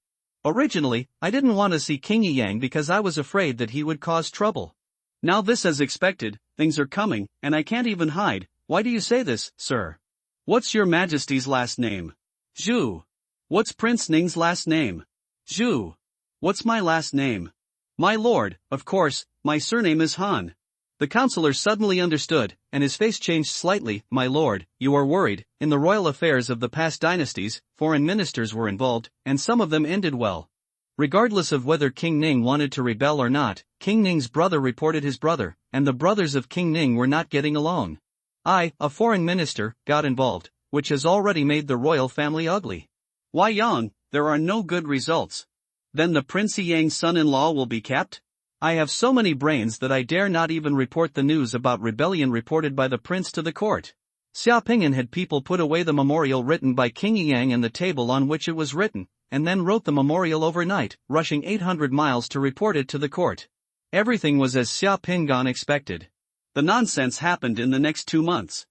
Originally, I didn't want to see King Yang because I was afraid that he would cause trouble. Now this as expected, things are coming, and I can't even hide. Why do you say this, sir? What's your Majesty's last name? Zhu. What's Prince Ning's last name? Zhu. What's my last name? My lord, of course, my surname is Han. The counselor suddenly understood, and his face changed slightly. My lord, you are worried. In the royal affairs of the past dynasties, foreign ministers were involved, and some of them ended well. Regardless of whether King Ning wanted to rebel or not, King Ning's brother reported his brother, and the brothers of King Ning were not getting along. I, a foreign minister, got involved, which has already made the royal family ugly. Why Yang, there are no good results. Then the Prince Yang's son-in-law will be kept? I have so many brains that I dare not even report the news about rebellion reported by the prince to the court. Xiaopingyan had people put away the memorial written by King Yang and the table on which it was written, and then wrote the memorial overnight, rushing 800 miles to report it to the court. Everything was as Xiaopingyan expected. The nonsense happened in the next 2 months.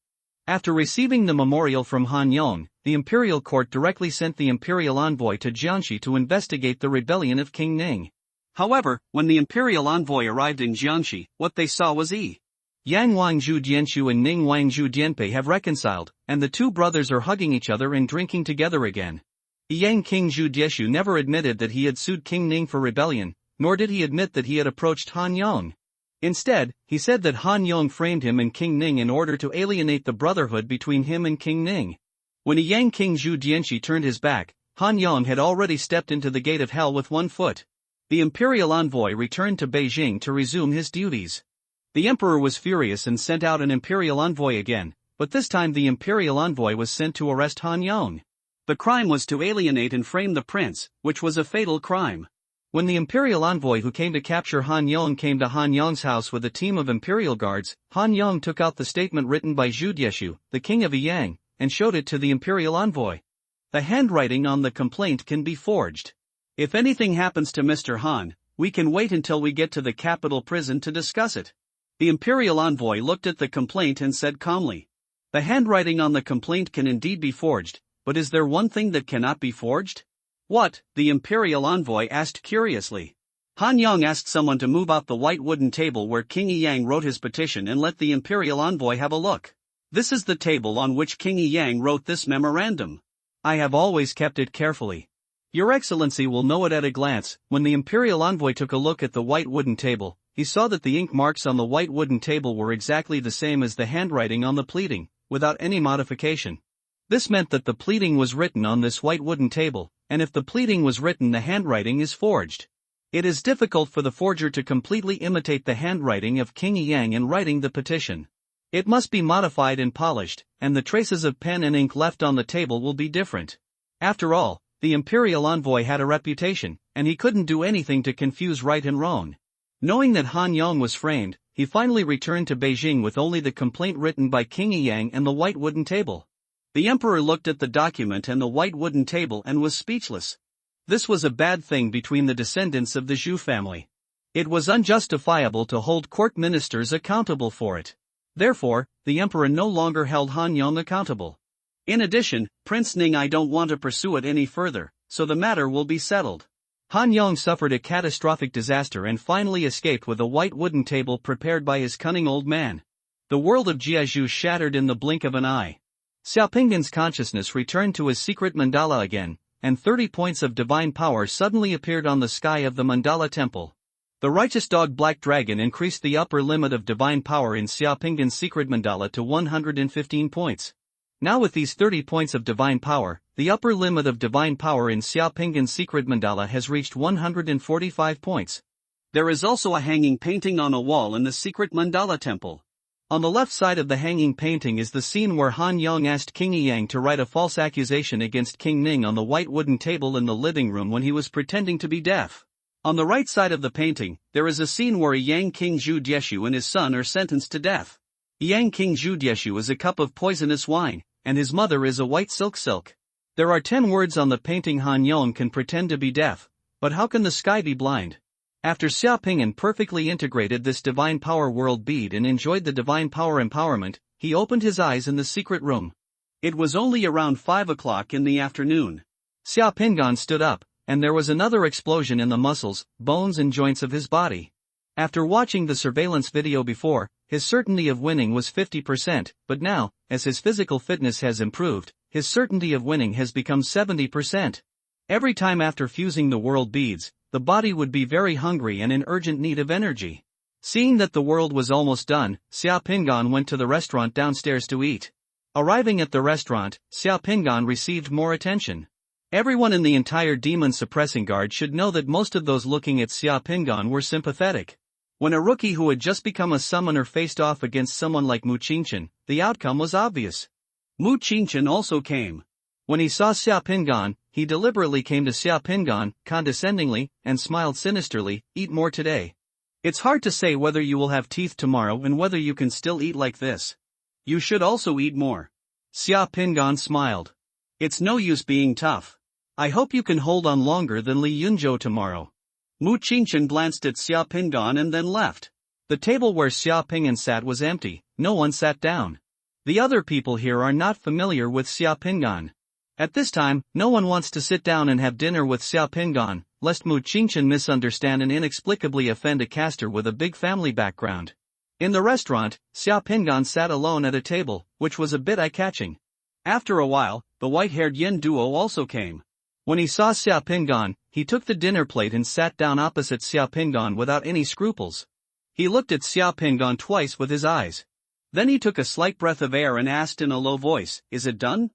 After receiving the memorial from Han Yong, the imperial court directly sent the imperial envoy to Jiangxi to investigate the rebellion of King Ning. However, when the imperial envoy arrived in Jiangxi, what they saw was Yang Wangzhu Dianshu and Ning Wangzhu Dianpei have reconciled, and the two brothers are hugging each other and drinking together again. Yang King Zhu Dieshu never admitted that he had sued King Ning for rebellion, nor did he admit that he had approached Han Yong. Instead, he said that Han Yong framed him and King Ning in order to alienate the brotherhood between him and King Ning. When Yang King Zhu Dianxi turned his back, Han Yong had already stepped into the gate of hell with one foot. The imperial envoy returned to Beijing to resume his duties. The emperor was furious and sent out an imperial envoy again, but this time the imperial envoy was sent to arrest Han Yong. The crime was to alienate and frame the prince, which was a fatal crime. When the imperial envoy who came to capture Han Yong came to Han Yong's house with a team of imperial guards, Han Yong took out the statement written by Zhu Dieshu, the king of Yang, and showed it to the imperial envoy. The handwriting on the complaint can be forged. If anything happens to Mr. Han, we can wait until we get to the capital prison to discuss it. The imperial envoy looked at the complaint and said calmly, "The handwriting on the complaint can indeed be forged, but is there one thing that cannot be forged?" "What?" the imperial envoy asked curiously. Han Yong asked someone to move out the white wooden table where King Yang wrote his petition and let the imperial envoy have a look. "This is the table on which King Yang wrote this memorandum. I have always kept it carefully. Your Excellency will know it at a glance." When the imperial envoy took a look at the white wooden table, he saw that the ink marks on the white wooden table were exactly the same as the handwriting on the pleading, without any modification. This meant that the pleading was written on this white wooden table, and if the pleading was written, the handwriting is forged. It is difficult for the forger to completely imitate the handwriting of King Yang in writing the petition. It must be modified and polished, and the traces of pen and ink left on the table will be different. After all, the imperial envoy had a reputation, and he couldn't do anything to confuse right and wrong. Knowing that Han Yong was framed, he finally returned to Beijing with only the complaint written by King Yang and the white wooden table. The emperor looked at the document and the white wooden table and was speechless. This was a bad thing between the descendants of the Zhu family. It was unjustifiable to hold court ministers accountable for it. Therefore, the emperor no longer held Han Yong accountable. In addition, Prince Ning, I don't want to pursue it any further, so the matter will be settled. Han Yong suffered a catastrophic disaster and finally escaped with a white wooden table prepared by his cunning old man. The world of Jiazhu shattered in the blink of an eye. Xiaopinggan's consciousness returned to his secret mandala again, and 30 points of divine power suddenly appeared on the sky of the mandala temple. The righteous dog Black Dragon increased the upper limit of divine power in Xiaopinggan's secret mandala to 115 points. Now with these 30 points of divine power, the upper limit of divine power in Xiaopinggan's secret mandala has reached 145 points. There is also a hanging painting on a wall in the secret mandala temple. On the left side of the hanging painting is the scene where Han Yong asked King Yang to write a false accusation against King Ning on the white wooden table in the living room when he was pretending to be deaf. On the right side of the painting, there is a scene where Yang King Zhu Dieshu and his son are sentenced to death. Yang King Zhu Dieshu is a cup of poisonous wine, and his mother is a white silk. There are 10 words on the painting. Han Yong can pretend to be deaf, but how can the sky be blind? After Xiaopinggan perfectly integrated this divine power world bead and enjoyed the divine power empowerment, he opened his eyes in the secret room. It was only around 5 o'clock in the afternoon. Xiaopinggan stood up, and there was another explosion in the muscles, bones and joints of his body. After watching the surveillance video before, his certainty of winning was 50%, but now, as his physical fitness has improved, his certainty of winning has become 70%. Every time after fusing the world beads, the body would be very hungry and in urgent need of energy. Seeing that the world was almost done, Xiaopinggan went to the restaurant downstairs to eat. Arriving at the restaurant, Xiaopinggan received more attention. Everyone in the entire demon suppressing guard should know that most of those looking at Xiaopinggan were sympathetic. When a rookie who had just become a summoner faced off against someone like Mu Qingchen, the outcome was obvious. Mu Qingchen also came. When he saw Xiaopinggan, he deliberately came to Xiaopinggan, condescendingly, and smiled sinisterly, "Eat more today. It's hard to say whether you will have teeth tomorrow and whether you can still eat like this. You should also eat more." Xiaopinggan smiled. "It's no use being tough. I hope you can hold on longer than Li Yunzhou tomorrow." Mu Qingchen glanced at Xiaopinggan and then left. The table where Xiaopinggan sat was empty, no one sat down. The other people here are not familiar with Xiaopinggan. At this time, no one wants to sit down and have dinner with Xiaopinggan, lest Mu Qingchen misunderstand and inexplicably offend a caster with a big family background. In the restaurant, Xia Pingan sat alone at a table, which was a bit eye-catching. After a while, the white-haired yin duo also came. When he saw Xia Pingan, he took the dinner plate and sat down opposite Xia Pingan without any scruples. He looked at Xia Pingan twice with his eyes. Then he took a slight breath of air and asked in a low voice, "Is it done?"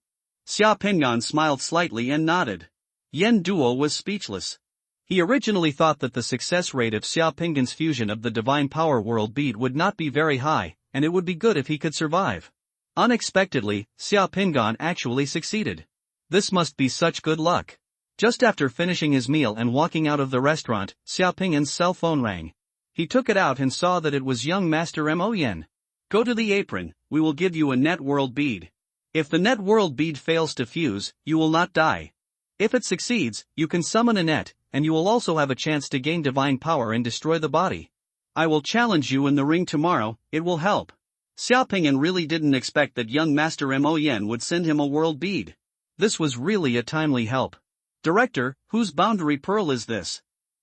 Xia Pingan smiled slightly and nodded. Yin Duo was speechless. He originally thought that the success rate of Xia Pingan's fusion of the Divine Power World bead would not be very high, and it would be good if he could survive. Unexpectedly, Xia Pingan actually succeeded. This must be such good luck. Just after finishing his meal and walking out of the restaurant, Xia Pingan's cell phone rang. He took it out and saw that it was young Master Mo Yen. "Go to the apron, we will give you a net world bead. If the net world bead fails to fuse, you will not die. If it succeeds, you can summon a net, and you will also have a chance to gain divine power and destroy the body. I will challenge you in the ring tomorrow, it will help." Xia Pingan really didn't expect that young Master Mo Yen would send him a world bead. This was really a timely help. "Director, whose boundary pearl is this?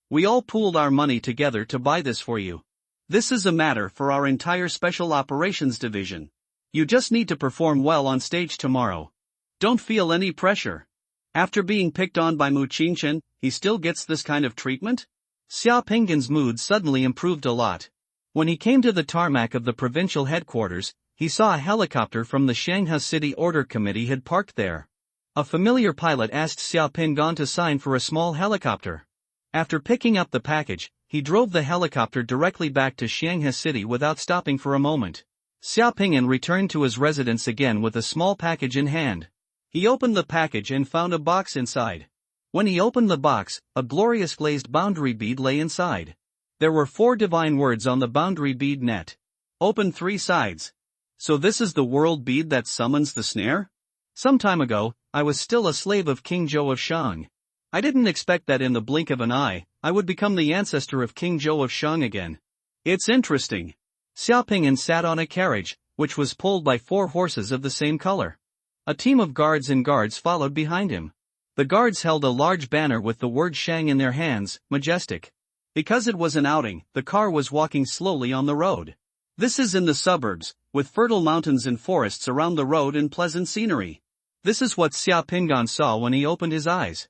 We all pooled our money together to buy this for you. This is a matter for our entire Special Operations Division. You just need to perform well on stage tomorrow. Don't feel any pressure." After being picked on by Mu Qingchen, he still gets this kind of treatment? Xia Pingan's mood suddenly improved a lot. When he came to the tarmac of the provincial headquarters, he saw a helicopter from the Shanghai City Order Committee had parked there. A familiar pilot asked Xia Pingan to sign for a small helicopter. After picking up the package, he drove the helicopter directly back to Shanghai City without stopping for a moment. Xia Pingan returned to his residence again with a small package in hand. He opened the package and found a box inside. When he opened the box, a glorious glazed boundary bead lay inside. There were 4 divine words on the boundary bead net. "Open 3 sides." So this is the world bead that summons the snare? Some time ago, I was still a slave of King Zhou of Shang. I didn't expect that in the blink of an eye, I would become the ancestor of King Zhou of Shang again. It's interesting. Xia Pingan sat on a carriage, which was pulled by 4 horses of the same color. A team of guards and guards followed behind him. The guards held a large banner with the word Shang in their hands, majestic. Because it was an outing, the car was walking slowly on the road. This is in the suburbs, with fertile mountains and forests around the road and pleasant scenery. This is what Xia Pingan saw when he opened his eyes.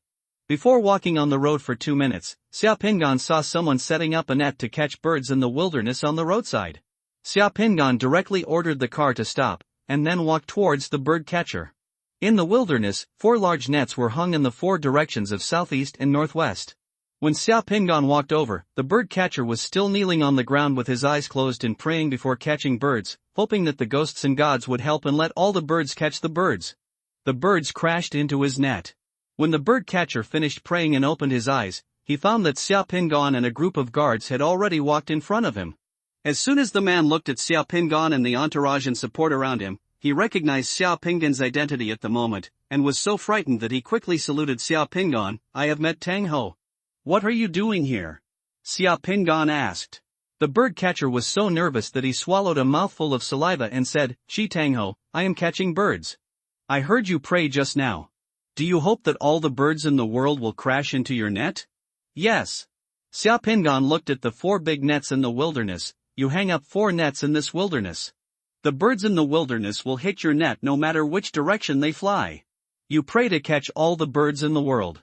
Before walking on the road for 2 minutes, Xia Pingan saw someone setting up a net to catch birds in the wilderness on the roadside. Xia Pingan directly ordered the car to stop, and then walked towards the bird catcher. In the wilderness, 4 large nets were hung in the 4 directions of southeast and northwest. When Xia Pingan walked over, the bird catcher was still kneeling on the ground with his eyes closed and praying before catching birds, hoping that the ghosts and gods would help and let all the birds catch the birds. The birds crashed into his net. When the bird catcher finished praying and opened his eyes, he found that Xia Pingan and a group of guards had already walked in front of him. As soon as the man looked at Xia Pingan and the entourage and support around him, he recognized Xia Pingan's identity at the moment, and was so frightened that he quickly saluted Xia Pingan. "I have met Tang Ho. What are you doing here?" Xia Pingan asked. The bird catcher was so nervous that he swallowed a mouthful of saliva and said, "Shi Tang Ho, I am catching birds. I heard you pray just now. Do you hope that all the birds in the world will crash into your net?" "Yes." Xia Pingan looked at the 4 big nets in the wilderness. "You hang up 4 nets in this wilderness. The birds in the wilderness will hit your net no matter which direction they fly. You pray to catch all the birds in the world.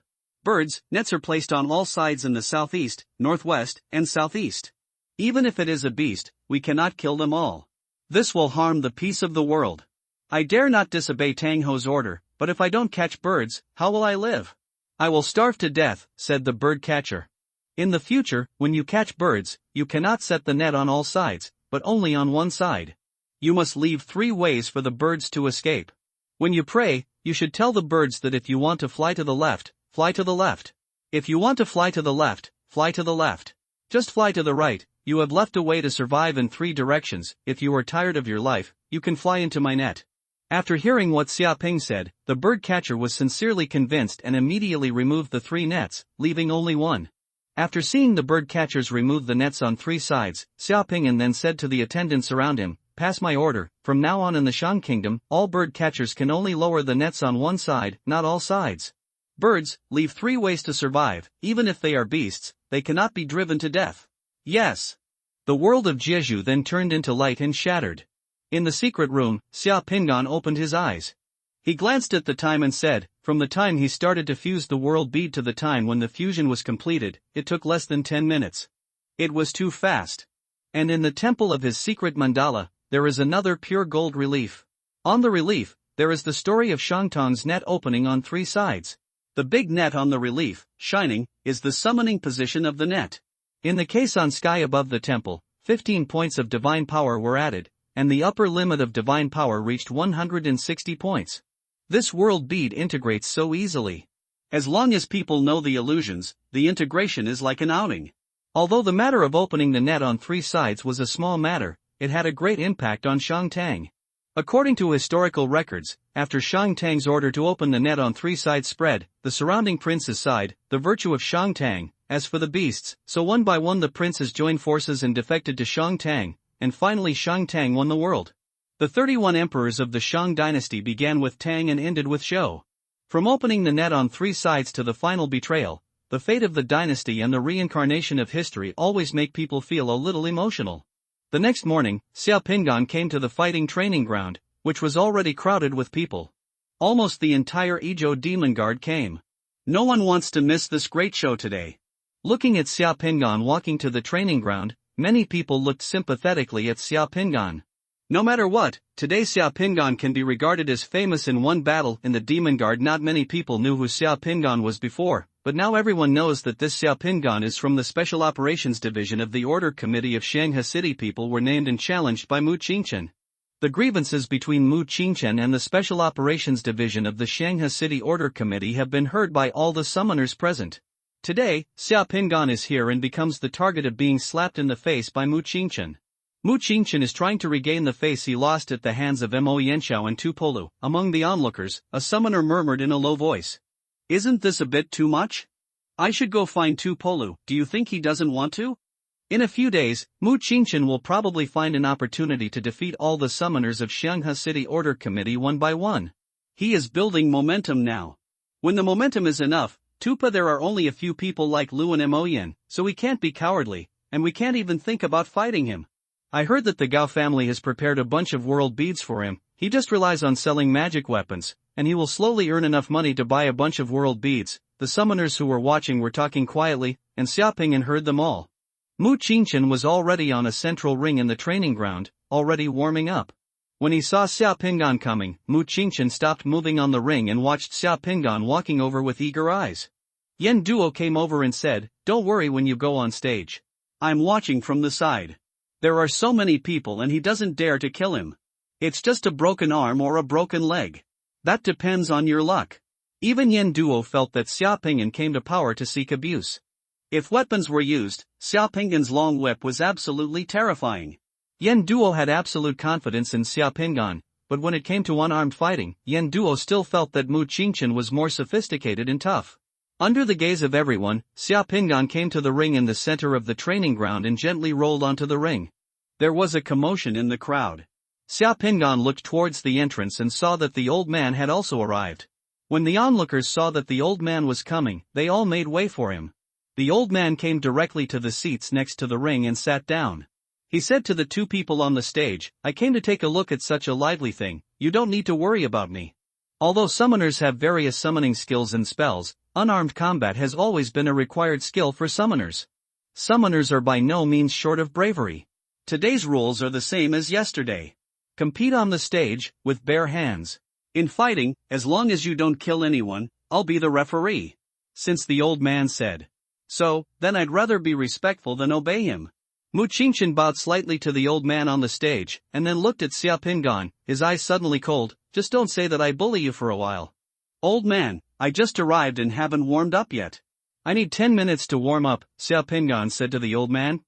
Nets are placed on all sides in the southeast, northwest, and southeast. Even if it is a beast, we cannot kill them all. This will harm the peace of the world. I dare not disobey Tang Ho's order, but if I don't catch birds, how will I live?" "I will starve to death," said the bird catcher. "In the future, when you catch birds, you cannot set the net on all sides, but only on one side. You must leave 3 ways for the birds to escape. When you pray, you should tell the birds that if you want to fly to the left, fly to the left. If you want to fly to the left, fly to the left. Just fly to the right. You have left a way to survive in 3 directions. If you are tired of your life, you can fly into my net." After hearing what Xia Ping said, the bird catcher was sincerely convinced and immediately removed the 3 nets, leaving only 1. After seeing the bird catchers remove the nets on 3 sides, Xia Ping then said to the attendants around him, "Pass my order, from now on in the Shang Kingdom, all bird catchers can only lower the nets on one side, not all sides." Birds leave 3 ways to survive. Even if they are beasts, they cannot be driven to death. Yes. The world of Jeju then turned into light and shattered. In the secret room, Xia Pingan opened his eyes. He glanced at the time and said, from the time he started to fuse the world bead to the time when the fusion was completed, it took less than 10 minutes. It was too fast. And in the temple of his secret mandala, there is another pure gold relief. On the relief, there is the story of Shangtong's net opening on 3 sides. The big net on the relief, shining, is the summoning position of the net. In the case on sky above the temple, 15 points of divine power were added, and the upper limit of divine power reached 160 points. This world bead integrates so easily. As long as people know the illusions, the integration is like an outing. Although the matter of opening the net on 3 sides was a small matter, it had a great impact on Shang Tang. According to historical records, after Shang Tang's order to open the net on 3 sides spread, the surrounding princes sighed, the virtue of Shang Tang. As for the beasts, so one by one the princes joined forces and defected to Shang Tang, and finally Shang Tang won the world. The 31 emperors of the Shang dynasty began with Tang and ended with Shou. From opening the net on 3 sides to the final betrayal, the fate of the dynasty and the reincarnation of history always make people feel a little emotional. The next morning, Xia Pingan came to the fighting training ground, which was already crowded with people. Almost the entire Ijo demon guard came. No one wants to miss this great show today. Looking at Xia Pingan walking to the training ground, many people looked sympathetically at Xia Pingan. No matter what, today Xia Pingan can be regarded as famous in one battle in the Demon Guard. Not many people knew who Xia Pingan was before, but now everyone knows that this Xia Pingan is from the Special Operations Division of the Order Committee of Shanghai City. People were named and challenged by Mu Qingchen. The grievances between Mu Qingchen and the Special Operations Division of the Shanghai City Order Committee have been heard by all the summoners present. Today, Xia Pingan is here and becomes the target of being slapped in the face by Mu Qingchen. Mu Qingchen is trying to regain the face he lost at the hands of Mo Yanxiao and Tu Polu. Among the onlookers, a summoner murmured in a low voice. Isn't this a bit too much? I should go find Tu Polu. Do you think he doesn't want to? In a few days, Mu Qingchen will probably find an opportunity to defeat all the summoners of Shanghai City Order Committee one by one. He is building momentum now. When the momentum is enough, Tupa, there are only a few people like Lu and Moyan, so we can't be cowardly, and we can't even think about fighting him. I heard that the Gao family has prepared a bunch of world beads for him. He just relies on selling magic weapons, and he will slowly earn enough money to buy a bunch of world beads. The summoners who were watching were talking quietly, and Xia Pingan heard them all. Mu Qingchen was already on a central ring in the training ground, already warming up. When he saw Xia Pingan coming, Mu Qingchen stopped moving on the ring and watched Xia Pingan walking over with eager eyes. Yen Duo came over and said, "Don't worry when you go on stage. I'm watching from the side. There are so many people and he doesn't dare to kill him. It's just a broken arm or a broken leg. That depends on your luck." Even Yen Duo felt that Xia Pingan came to power to seek abuse. If weapons were used, Xia Pingan's long whip was absolutely terrifying. Yen Duo had absolute confidence in Xia Pingan, but when it came to unarmed fighting, Yen Duo still felt that Mu Qingchen was more sophisticated and tough. Under the gaze of everyone, Xia Pingan came to the ring in the center of the training ground and gently rolled onto the ring. There was a commotion in the crowd. Xia Pingan looked towards the entrance and saw that the old man had also arrived. When the onlookers saw that the old man was coming, they all made way for him. The old man came directly to the seats next to the ring and sat down. He said to the 2 people on the stage, "I came to take a look at such a lively thing. You don't need to worry about me." Although summoners have various summoning skills and spells, unarmed combat has always been a required skill for summoners. Summoners are by no means short of bravery. Today's rules are the same as yesterday. Compete on the stage, with bare hands. In fighting, as long as you don't kill anyone, I'll be the referee. Since the old man said so, then I'd rather be respectful than obey him. Mu Qingchen bowed slightly to the old man on the stage, and then looked at Xia Pingan, his eyes suddenly cold. "Just don't say that I bully you for a while." "Old man, I just arrived and haven't warmed up yet." "I need 10 minutes to warm up," Xia Pingan said to the old man.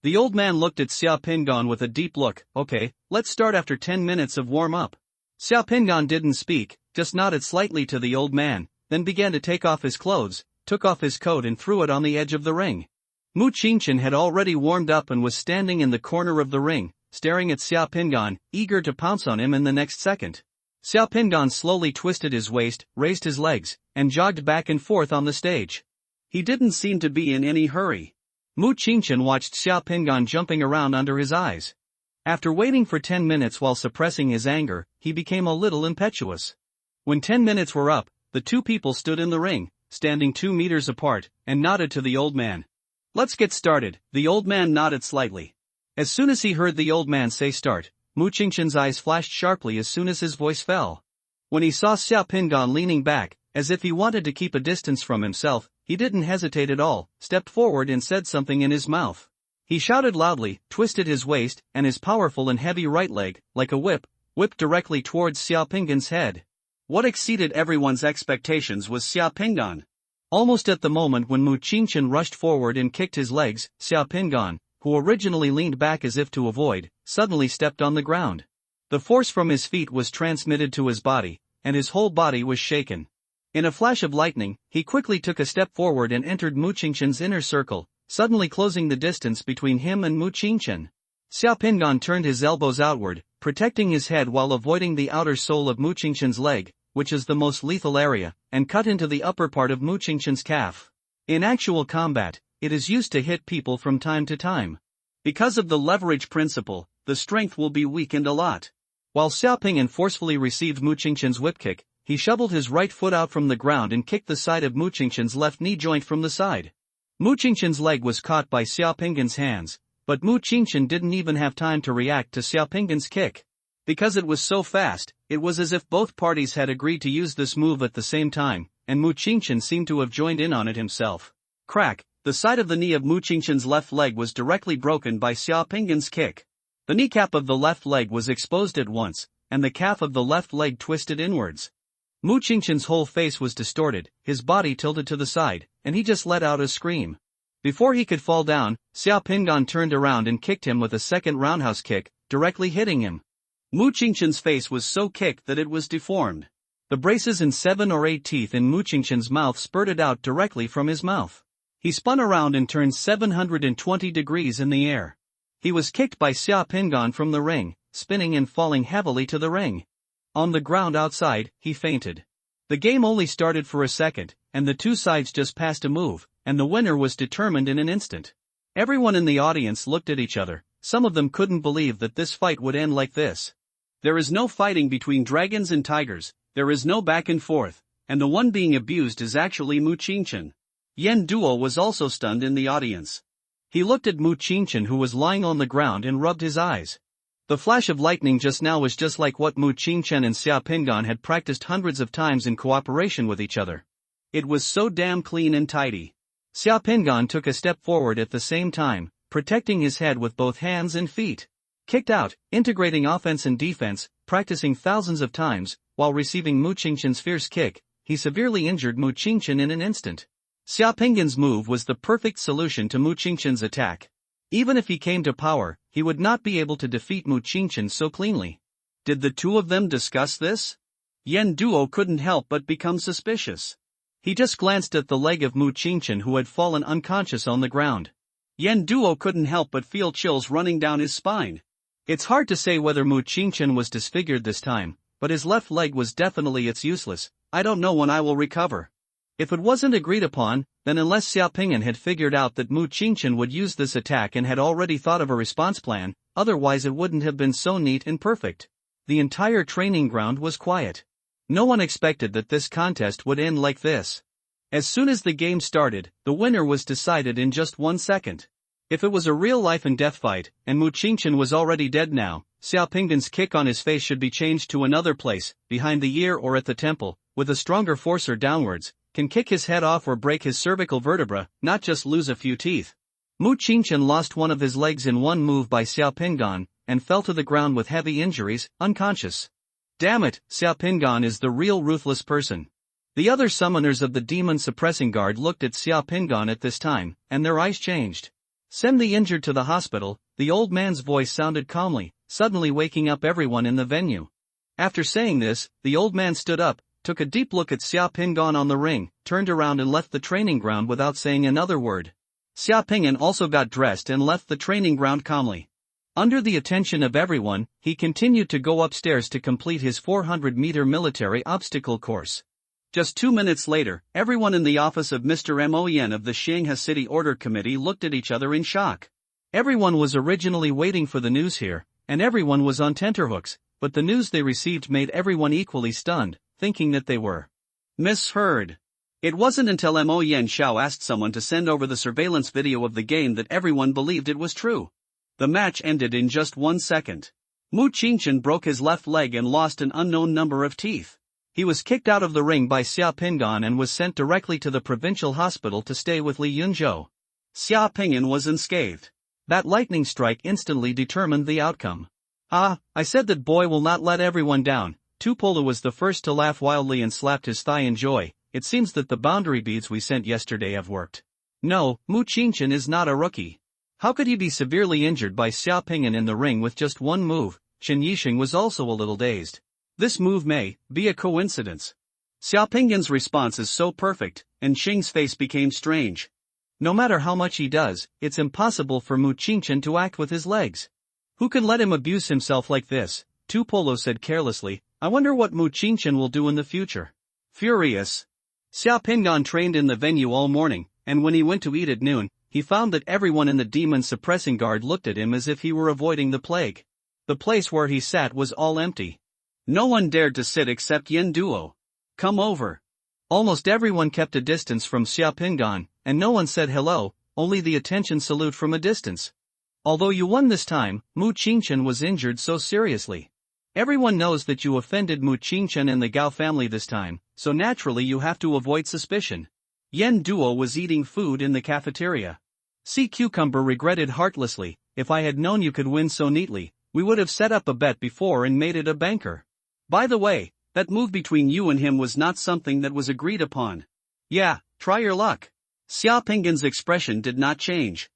The old man looked at Xia Pingan with a deep look. "Okay, let's start after 10 minutes of warm-up." Xia Pingan didn't speak, just nodded slightly to the old man, then began to take off his clothes, took off his coat and threw it on the edge of the ring. Mu Qingchen had already warmed up and was standing in the corner of the ring, staring at Xia Pingan, eager to pounce on him in the next second. Xiao Pingan slowly twisted his waist, raised his legs, and jogged back and forth on the stage. He didn't seem to be in any hurry. Mu Qingchen watched Xiao Pingan jumping around under his eyes. After waiting for 10 minutes while suppressing his anger, he became a little impetuous. When 10 minutes were up, the two people stood in the ring, standing 2 meters apart, and nodded to the old man. "Let's get started." The old man nodded slightly. As soon as he heard the old man say start, Mu Qingchen's eyes flashed sharply as soon as his voice fell. When he saw Xiao Pingan leaning back, as if he wanted to keep a distance from himself, he didn't hesitate at all, stepped forward and said something in his mouth. He shouted loudly, twisted his waist, and his powerful and heavy right leg, like a whip, whipped directly towards Xiao Pingan's head. What exceeded everyone's expectations was Xiao Pingan. Almost at the moment when Mu Qingchen rushed forward and kicked his legs, Xiao Pingan, who originally leaned back as if to avoid, suddenly stepped on the ground. The force from his feet was transmitted to his body, and his whole body was shaken. In a flash of lightning, he quickly took a step forward and entered Mu Qingchen's inner circle, suddenly closing the distance between him and Mu Qingchen. Xiao Pingan turned his elbows outward, protecting his head while avoiding the outer sole of Mu Qingchen's leg, which is the most lethal area, and cut into the upper part of Mu Qingchen's calf. In actual combat, it is used to hit people from time to time. Because of the leverage principle, the strength will be weakened a lot. While Xiao Pingan forcefully received Mu Qingchen's whip kick, he shoveled his right foot out from the ground and kicked the side of Mu Qingchen's left knee joint from the side. Mu Qingchen's leg was caught by Xiao Pingan's hands, but Mu Qingchen didn't even have time to react to Xiao Pingan's kick. Because it was so fast, it was as if both parties had agreed to use this move at the same time, and Mu Qingchen seemed to have joined in on it himself. Crack! The side of the knee of Mu Qingchen's left leg was directly broken by Xiao Pingan's kick. The kneecap of the left leg was exposed at once, and the calf of the left leg twisted inwards. Mu Qingchen's whole face was distorted, his body tilted to the side, and he just let out a scream. Before he could fall down, Xiao Pingan turned around and kicked him with a second roundhouse kick, directly hitting him. Mu Qingchen's face was so kicked that it was deformed. The braces and 7 or 8 teeth in Mu Qingchen's mouth spurted out directly from his mouth. He spun around and turned 720 degrees in the air. He was kicked by Xiao Pingan from the ring, spinning and falling heavily to the ring. On the ground outside, he fainted. The game only started for a second, and the two sides just passed a move, and the winner was determined in an instant. Everyone in the audience looked at each other. Some of them couldn't believe that this fight would end like this. There is no fighting between dragons and tigers, there is no back and forth, and the one being abused is actually Mu Qingchen. Yan Duo was also stunned in the audience. He looked at Mu Qingchen, who was lying on the ground, and rubbed his eyes. The flash of lightning just now was just like what Mu Qingchen and Xiao Pingan had practiced hundreds of times in cooperation with each other. It was so damn clean and tidy. Xiao Pingan took a step forward at the same time, protecting his head with both hands and feet. Kicked out, integrating offense and defense, practicing thousands of times, while receiving Mu Qingchen's fierce kick, he severely injured Mu Qingchen in an instant. Xiao Pingan's move was the perfect solution to Mu Qingchen's attack. Even if he came to power, he would not be able to defeat Mu Qingchen so cleanly. Did the two of them discuss this? Yan Duo couldn't help but become suspicious. He just glanced at the leg of Mu Qingchen, who had fallen unconscious on the ground. Yan Duo couldn't help but feel chills running down his spine. It's hard to say whether Mu Qingchen was disfigured this time, but his left leg was definitely useless. I don't know when I will recover. If it wasn't agreed upon, then unless Xiao Pingan had figured out that Mu Qingchen would use this attack and had already thought of a response plan, otherwise it wouldn't have been so neat and perfect. The entire training ground was quiet. No one expected that this contest would end like this. As soon as the game started, the winner was decided in just 1 second. If it was a real life and death fight, and Mu Qingchen was already dead now, Xiao Pingan's kick on his face should be changed to another place, behind the ear or at the temple, with a stronger forcer downwards, can kick his head off or break his cervical vertebra, not just lose a few teeth. Mu Qingchen lost one of his legs in one move by Xiao Pingan, and fell to the ground with heavy injuries, unconscious. Damn it, Xiao Pingan is the real ruthless person. The other summoners of the demon suppressing guard looked at Xiao Pingan at this time, and their eyes changed. Send the injured to the hospital, the old man's voice sounded calmly, suddenly waking up everyone in the venue. After saying this, the old man stood up, took a deep look at Xiao Pingan on the ring, turned around and left the training ground without saying another word. Xiao Pingan also got dressed and left the training ground calmly. Under the attention of everyone, he continued to go upstairs to complete his 400-meter military obstacle course. Just 2 minutes later, everyone in the office of Mr. Mon of the Shanghai City Order Committee looked at each other in shock. Everyone was originally waiting for the news here, and everyone was on tenterhooks, but the news they received made everyone equally stunned, thinking that they were misheard. It wasn't until Mo Yanxiao asked someone to send over the surveillance video of the game that everyone believed it was true. The match ended in just 1 second. Mu Qingchen broke his left leg and lost an unknown number of teeth. He was kicked out of the ring by Xia Pingan and was sent directly to the provincial hospital to stay with Li Yunzhou. Xia Pingan was unscathed. That lightning strike instantly determined the outcome. "Ah, I said that boy will not let everyone down." Tupola was the first to laugh wildly and slapped his thigh in joy. "It seems that the boundary beads we sent yesterday have worked." No, Mu Qingchen is not a rookie. How could he be severely injured by Xia Pingan in the ring with just one move? Chen Yixing was also a little dazed. This move may be a coincidence. Xia Pingan's response is so perfect, and Xing's face became strange. No matter how much he does, it's impossible for Mu Qingchen to act with his legs. Who can let him abuse himself like this? Tupolo said carelessly. I wonder what Mu Qingchen will do in the future. Furious, Xia Pingan trained in the venue all morning, and when he went to eat at noon, he found that everyone in the demon suppressing guard looked at him as if he were avoiding the plague. The place where he sat was all empty. No one dared to sit except Yen Duo. Come over. Almost everyone kept a distance from Xia Pingan, and no one said hello, only the attention salute from a distance. Although you won this time, Mu Qingchen was injured so seriously. Everyone knows that you offended Mu Qingchen and the Gao family this time, so naturally you have to avoid suspicion. Yen Duo was eating food in the cafeteria. Sea Cucumber regretted heartlessly, if I had known you could win so neatly, we would have set up a bet before and made it a banker. By the way, that move between you and him was not something that was agreed upon. Yeah, try your luck. Xia Pingan's expression did not change.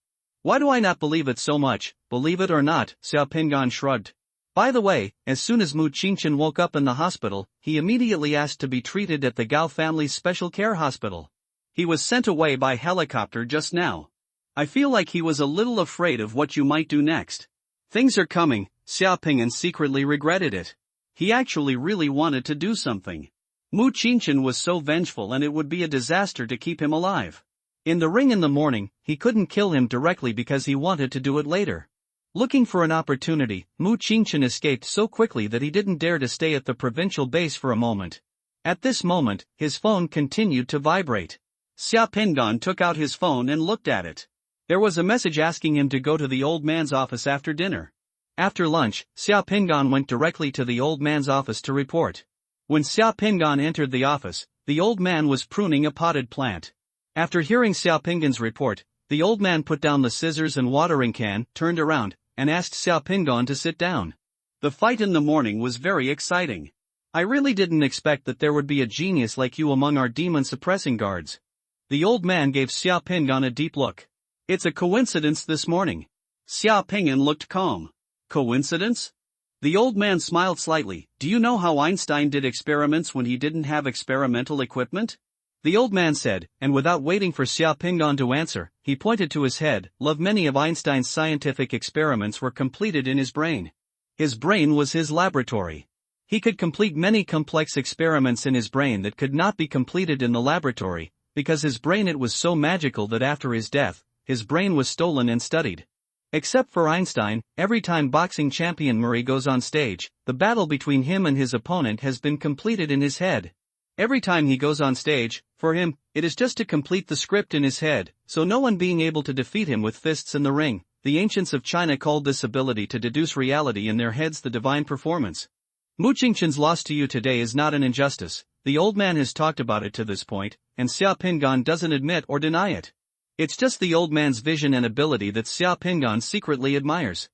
Why do I not believe it so much? Believe it or not, Xia Pingan shrugged. By the way, as soon as Mu Qingchen woke up in the hospital, he immediately asked to be treated at the Gao family's special care hospital. He was sent away by helicopter just now. I feel like he was a little afraid of what you might do next. Things are coming. Xia Pingan secretly regretted it. He actually really wanted to do something. Mu Qingchen was so vengeful and it would be a disaster to keep him alive. In the ring in the morning, he couldn't kill him directly because he wanted to do it later. Looking for an opportunity, Mu Qingchen escaped so quickly that he didn't dare to stay at the provincial base for a moment. At this moment, his phone continued to vibrate. Xia Pingan took out his phone and looked at it. There was a message asking him to go to the old man's office after dinner. After lunch, Xia Pingan went directly to the old man's office to report. When Xia Pingan entered the office, the old man was pruning a potted plant. After hearing Xia Pingan's report, the old man put down the scissors and watering can, turned around, and asked Xia Pingan to sit down. The fight in the morning was very exciting. I really didn't expect that there would be a genius like you among our demon suppressing guards. The old man gave Xia Pingan a deep look. It's a coincidence this morning. Xia Pingan looked calm. Coincidence? The old man smiled slightly. Do you know how Einstein did experiments when he didn't have experimental equipment? The old man said, and without waiting for Xia Pingan to answer, he pointed to his head. Many of Einstein's scientific experiments were completed in his brain. His brain was his laboratory. He could complete many complex experiments in his brain that could not be completed in the laboratory, because his brain it was so magical that after his death, his brain was stolen and studied. Except for Einstein, every time boxing champion Murray goes on stage, the battle between him and his opponent has been completed in his head. Every time he goes on stage, for him, it is just to complete the script in his head, so no one being able to defeat him with fists in the ring. The ancients of China called this ability to deduce reality in their heads the divine performance. Mu Qingchen's loss to you today is not an injustice. The old man has talked about it to this point, and Xia Pingan doesn't admit or deny it. It's just the old man's vision and ability that Xia Pingan secretly admires.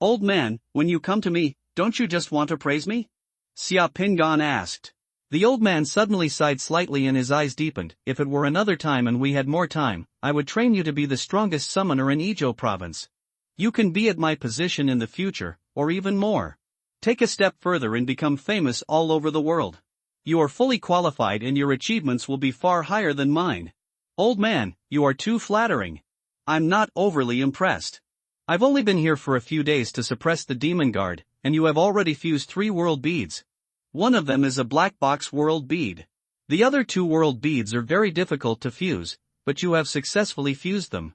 Old man, when you come to me, don't you just want to praise me? Xia Pingan asked. The old man suddenly sighed slightly and his eyes deepened. If it were another time and we had more time, I would train you to be the strongest summoner in Izhou province. You can be at my position in the future, or even more. Take a step further and become famous all over the world. You are fully qualified and your achievements will be far higher than mine. Old man, you are too flattering. I'm not overly impressed. I've only been here for a few days to suppress the demon guard, and you have already fused 3 world beads. One of them is a black box world bead. The other 2 world beads are very difficult to fuse, but you have successfully fused them.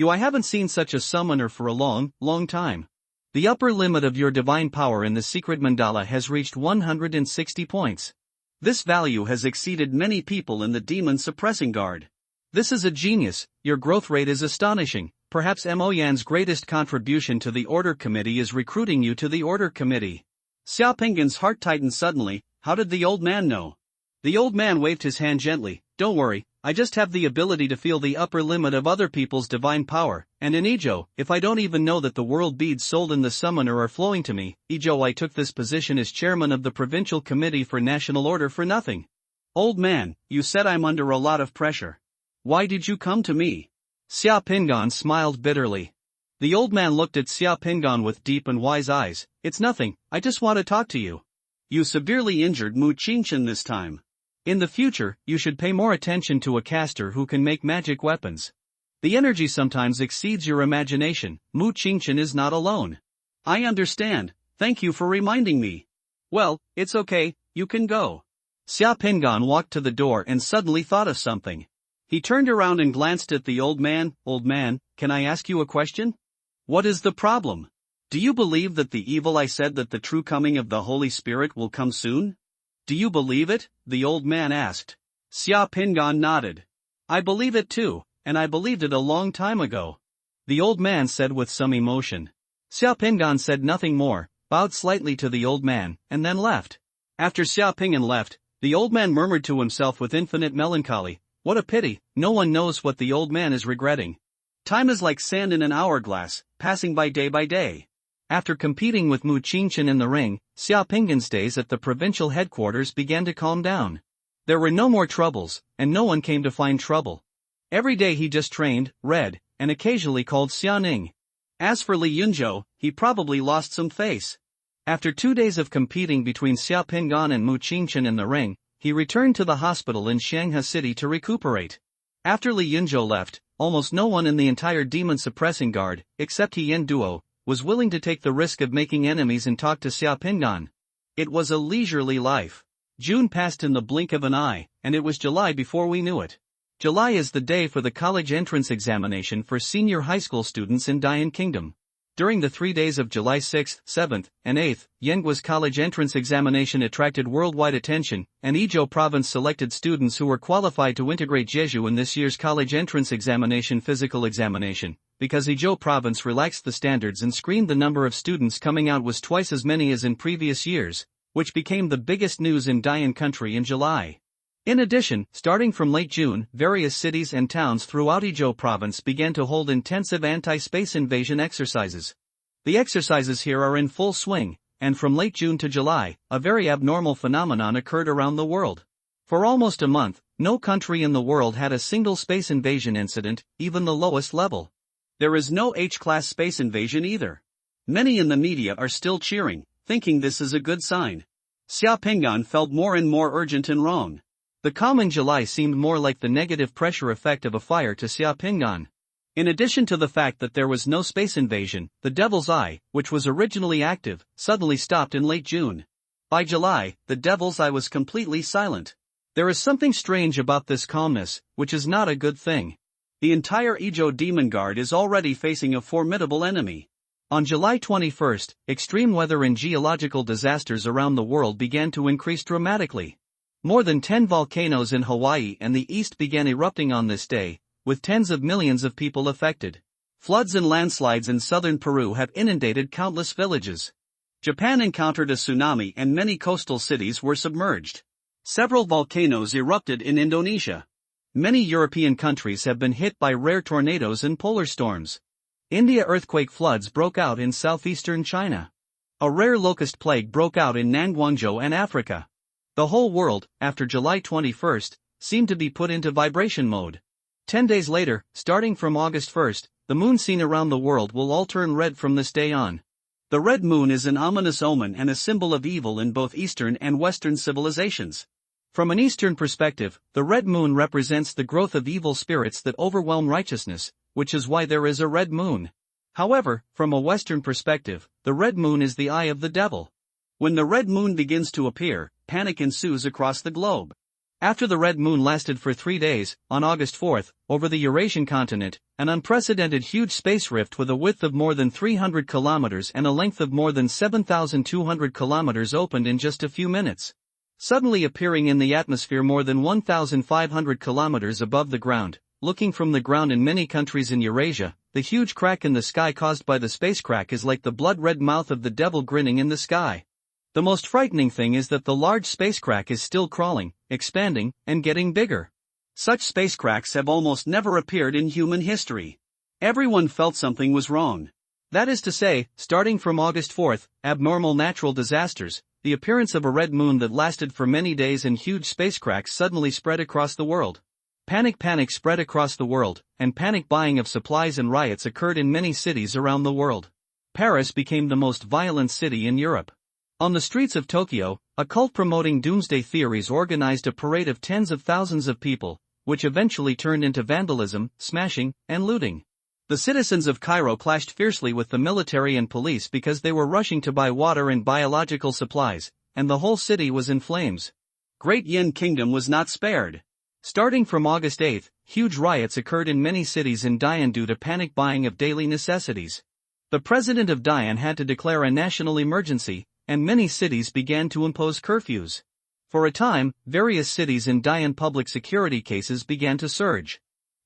I haven't seen such a summoner for a long time. The upper limit of your divine power in the secret mandala has reached 160 points. This value has exceeded many people in the demon suppressing guard. This is a genius, your growth rate is astonishing. Perhaps Mo Yan's greatest contribution to the Order Committee is recruiting you to the Order Committee. Xiaopinggan's heart tightened suddenly. How did the old man know? The old man waved his hand gently. Don't worry, I just have the ability to feel the upper limit of other people's divine power, and in Izhou, if I don't even know that the world beads sold in the summoner are flowing to me, Izhou, I took this position as chairman of the Provincial Committee for National Order for nothing. Old man, you said I'm under a lot of pressure. Why did you come to me? Xiaopinggan smiled bitterly. The old man looked at Xiaopinggan with deep and wise eyes. It's nothing, I just want to talk to you. You severely injured Mu Qingchen this time. In the future, you should pay more attention to a caster who can make magic weapons. The energy sometimes exceeds your imagination. Mu Qingchen is not alone. I understand, thank you for reminding me. Well, it's okay, you can go. Xiaopinggan walked to the door and suddenly thought of something. He turned around and glanced at the old man. Old man, can I ask you a question? What is the problem? Do you believe that the evil I said that the true coming of the Holy Spirit will come soon? Do you believe it? The old man asked. Xiaopinggan nodded. I believe it too, and I believed it a long time ago. The old man said with some emotion. Xiaopinggan said nothing more, bowed slightly to the old man, and then left. After Xiaopinggan left, the old man murmured to himself with infinite melancholy, what a pity, no one knows what the old man is regretting. Time is like sand in an hourglass, passing by day. After competing with Mu Qingchen in the ring, Xiaopinggan's days at the provincial headquarters began to calm down. There were no more troubles, and no one came to find trouble. Every day he just trained, read, and occasionally called Xiaoning. As for Li Yunzhou, he probably lost some face. After 2 days of competing between Xiaopinggan and Mu Qingchen in the ring, he returned to the hospital in Shanghai City to recuperate. After Li Yunzhou left, almost no one in the entire demon suppressing guard, except Yan Duo, was willing to take the risk of making enemies and talk to Xiaopinggan. It was a leisurely life. June passed in the blink of an eye, and it was July before we knew it. July is the day for the college entrance examination for senior high school students in Dian Kingdom. During the 3 days of July 6th, 7th, and 8th, Yengua's college entrance examination attracted worldwide attention, and Izhou province selected students who were qualified to integrate Jeju in this year's college entrance examination physical examination. Because Izhou province relaxed the standards and screened the number of students coming out was twice as many as in previous years, which became the biggest news in Dian country in July. In addition, starting from late June, various cities and towns throughout Izhou province began to hold intensive anti-space invasion exercises. The exercises here are in full swing, and from late June to July, a very abnormal phenomenon occurred around the world. For almost a month, no country in the world had a single space invasion incident, even the lowest level. There is no H-class space invasion either. Many in the media are still cheering, thinking this is a good sign. Xiaopinggan felt more and more urgent and wrong. The calm in July seemed more like the negative pressure effect of a fire to Xiaopinggan. In addition to the fact that there was no space invasion, the Devil's Eye, which was originally active, suddenly stopped in late June. By July, the Devil's Eye was completely silent. There is something strange about this calmness, which is not a good thing. The entire Izhou Demon Guard is already facing a formidable enemy. On July 21st, extreme weather and geological disasters around the world began to increase dramatically. More than 10 volcanoes in Hawaii and the East began erupting on this day, with tens of millions of people affected. Floods and landslides in southern Peru have inundated countless villages. Japan encountered a tsunami and many coastal cities were submerged. Several volcanoes erupted in Indonesia. Many European countries have been hit by rare tornadoes and polar storms. India earthquake floods broke out in southeastern China. A rare locust plague broke out in Nanguangzhou and Africa. The whole world, after July 21st, seemed to be put into vibration mode. 10 days later, starting from August 1st, the moon seen around the world will all turn red from this day on. The red moon is an ominous omen and a symbol of evil in both Eastern and Western civilizations. From an Eastern perspective, the red moon represents the growth of evil spirits that overwhelm righteousness, which is why there is a red moon. However, from a Western perspective, the red moon is the eye of the devil. When the red moon begins to appear, panic ensues across the globe. After the red moon lasted for 3 days, on August 4, over the Eurasian continent, an unprecedented huge space rift with a width of more than 300 kilometers and a length of more than 7,200 kilometers opened in just a few minutes. Suddenly appearing in the atmosphere more than 1,500 kilometers above the ground, looking from the ground in many countries in Eurasia, the huge crack in the sky caused by the space crack is like the blood-red mouth of the devil grinning in the sky. The most frightening thing is that the large space crack is still crawling, expanding, and getting bigger. Such space cracks have almost never appeared in human history. Everyone felt something was wrong. That is to say, starting from August 4, abnormal natural disasters, the appearance of a red moon that lasted for many days and huge space cracks suddenly spread across the world. Panic spread across the world, and panic buying of supplies and riots occurred in many cities around the world. Paris became the most violent city in Europe. On the streets of Tokyo, a cult promoting doomsday theories organized a parade of tens of thousands of people, which eventually turned into vandalism, smashing, and looting. The citizens of Cairo clashed fiercely with the military and police because they were rushing to buy water and biological supplies, and the whole city was in flames. Great Yin Kingdom was not spared. Starting from August 8, huge riots occurred in many cities in Dian due to panic buying of daily necessities. The president of Dian had to declare a national emergency, and many cities began to impose curfews. For a time, various cities in Dian public security cases began to surge.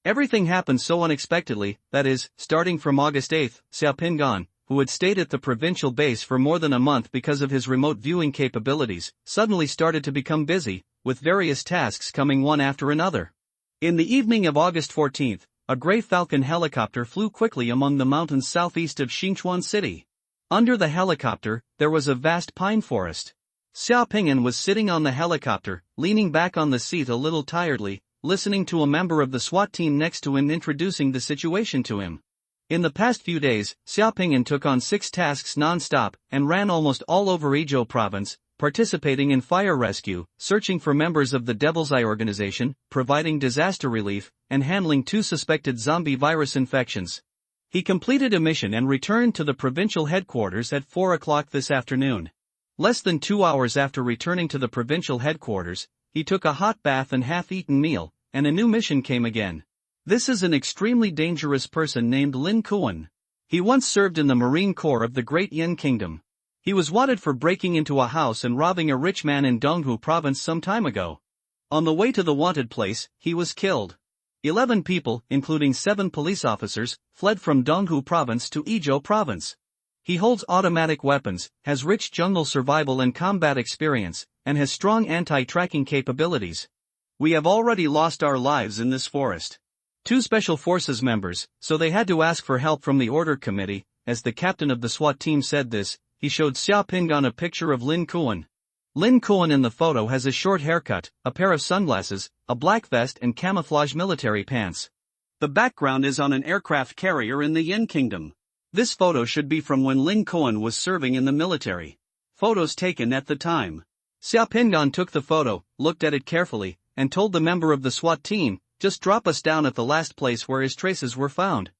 Everything happened so unexpectedly, that is, starting from August 8, Xiaopinggan, who had stayed at the provincial base for more than a month because of his remote viewing capabilities, suddenly started to become busy, with various tasks coming one after another. In the evening of August 14, a gray Falcon helicopter flew quickly among the mountains southeast of Xinchuan City. Under the helicopter, there was a vast pine forest. Xiaopingyan was sitting on the helicopter, leaning back on the seat a little tiredly, listening to a member of the SWAT team next to him introducing the situation to him. In the past few days, Xiaopingyan took on 6 tasks non-stop and ran almost all over Izhou province, participating in fire rescue, searching for members of the Devil's Eye organization, providing disaster relief, and handling 2 suspected zombie virus infections. He completed a mission and returned to the provincial headquarters at 4 o'clock this afternoon. Less than 2 hours after returning to the provincial headquarters, he took a hot bath and half-eaten meal, and a new mission came again. This is an extremely dangerous person named Lin Kuan. He once served in the Marine Corps of the Great Yin Kingdom. He was wanted for breaking into a house and robbing a rich man in Donghu province some time ago. On the way to the wanted place, he was killed. 11 people, including 7 police officers, fled from Donghu province to Izhou province. He holds automatic weapons, has rich jungle survival and combat experience, and has strong anti-tracking capabilities. We have already lost our lives in this forest. 2 special forces members, so they had to ask for help from the order committee. As the captain of the SWAT team said this, he showed Xiaopinggan a picture of Lin Kuan. Lin Kuan in the photo has a short haircut, a pair of sunglasses, a black vest and camouflage military pants. The background is on an aircraft carrier in the Yin Kingdom. This photo should be from when Lin Kuan was serving in the military. Photos taken at the time. Xiaopinggan took the photo, looked at it carefully, and told the member of the SWAT team, "Just drop us down at the last place where his traces were found."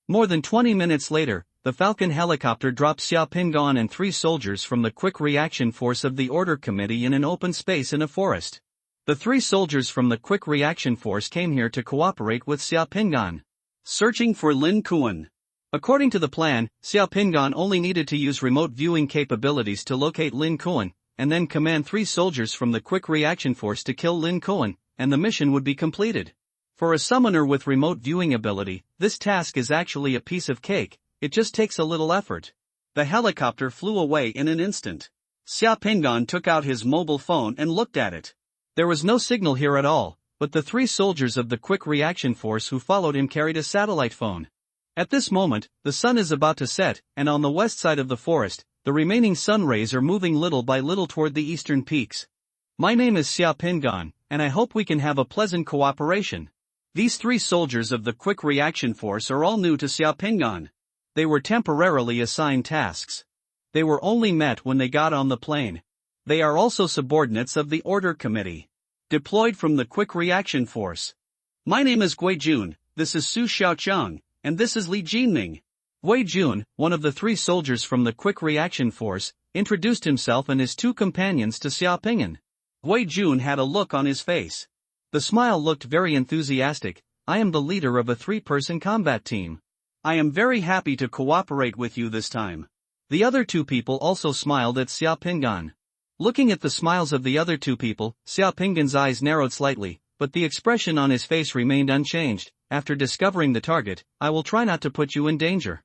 More than 20 minutes later, the Falcon helicopter dropped Xiaopinggan and 3 soldiers from the Quick Reaction Force of the Order Committee in an open space in a forest. The 3 soldiers from the Quick Reaction Force came here to cooperate with Xiaopinggan, searching for Lin Kuan. According to the plan, Xiaopinggan only needed to use remote viewing capabilities to locate Lin Kuan, and then command 3 soldiers from the Quick Reaction Force to kill Lin Kuan, and the mission would be completed. For a summoner with remote viewing ability, this task is actually a piece of cake. It just takes a little effort. The helicopter flew away in an instant. Xiaopinggan took out his mobile phone and looked at it. There was no signal here at all, but the 3 soldiers of the Quick Reaction Force who followed him carried a satellite phone. At this moment, the sun is about to set, and on the west side of the forest, the remaining sun rays are moving little by little toward the eastern peaks. My name is Xiaopinggan, and I hope we can have a pleasant cooperation. These 3 soldiers of the Quick Reaction Force are all new to Xiaopinggan. They were temporarily assigned tasks. They were only met when they got on the plane. They are also subordinates of the Order Committee, deployed from the Quick Reaction Force. My name is Gui Jun, this is Su Xiaocheng, and this is Li Jinming. Wei Jun, one of the 3 soldiers from the Quick Reaction Force, introduced himself and his 2 companions to Xiao Ping'an. Wei Jun had a look on his face. The smile looked very enthusiastic. I am the leader of a 3-person combat team. I am very happy to cooperate with you this time. The other 2 people also smiled at Xiao Ping'an. Looking at the smiles of the other 2 people, Xiao Ping'an's eyes narrowed slightly, but the expression on his face remained unchanged. After discovering the target, I will try not to put you in danger.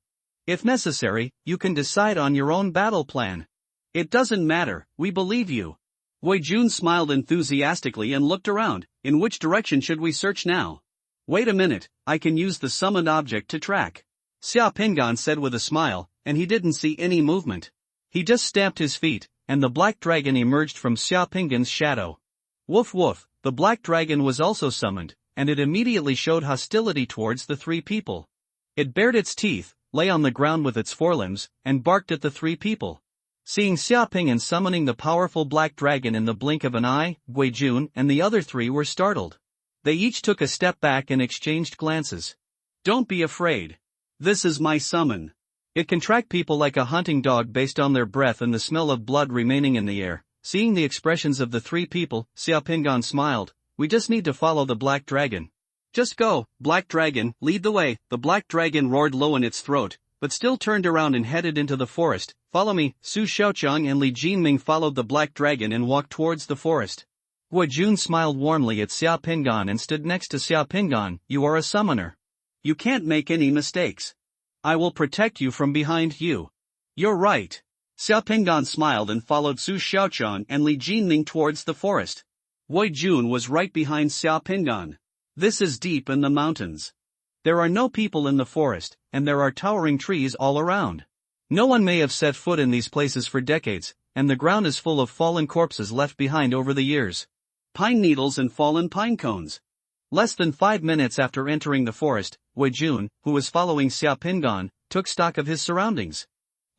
If necessary, you can decide on your own battle plan. It doesn't matter, we believe you. Wei Jun smiled enthusiastically and looked around. In which direction should we search now? Wait a minute, I can use the summoned object to track. Xiao Ping'an said with a smile, and he didn't see any movement. He just stamped his feet, and the black dragon emerged from Xiao Ping'an's shadow. Woof woof, the black dragon was also summoned, and it immediately showed hostility towards the 3 people. It bared its teeth, lay on the ground with its forelimbs, and barked at the 3 people. Seeing Xiao Ping'an summoning the powerful black dragon in the blink of an eye, Wei Jun and the other 3 were startled. They each took a step back and exchanged glances. Don't be afraid. This is my summon. It can track people like a hunting dog based on their breath and the smell of blood remaining in the air. Seeing the expressions of the 3 people, Xiao Ping'an smiled. We just need to follow the black dragon. Just go, black dragon, lead the way. The black dragon roared low in its throat, but still turned around and headed into the forest. Follow me. Su Xiaoqiang and Li Jinming followed the black dragon and walked towards the forest. Wei Jun smiled warmly at Xiao Ping'an and stood next to Xiao Ping'an. You are a summoner. You can't make any mistakes. I will protect you from behind you. You're right. Xiao Ping'an smiled and followed Su Xiaoqiang and Li Jinming towards the forest. Wei Jun was right behind Xiao Ping'an. This is deep in the mountains. There are no people in the forest, and there are towering trees all around. No one may have set foot in these places for decades, and the ground is full of fallen corpses left behind over the years. Pine needles and fallen pine cones. Less than 5 minutes after entering the forest, Wei Jun, who was following Xiao Ping'an, took stock of his surroundings.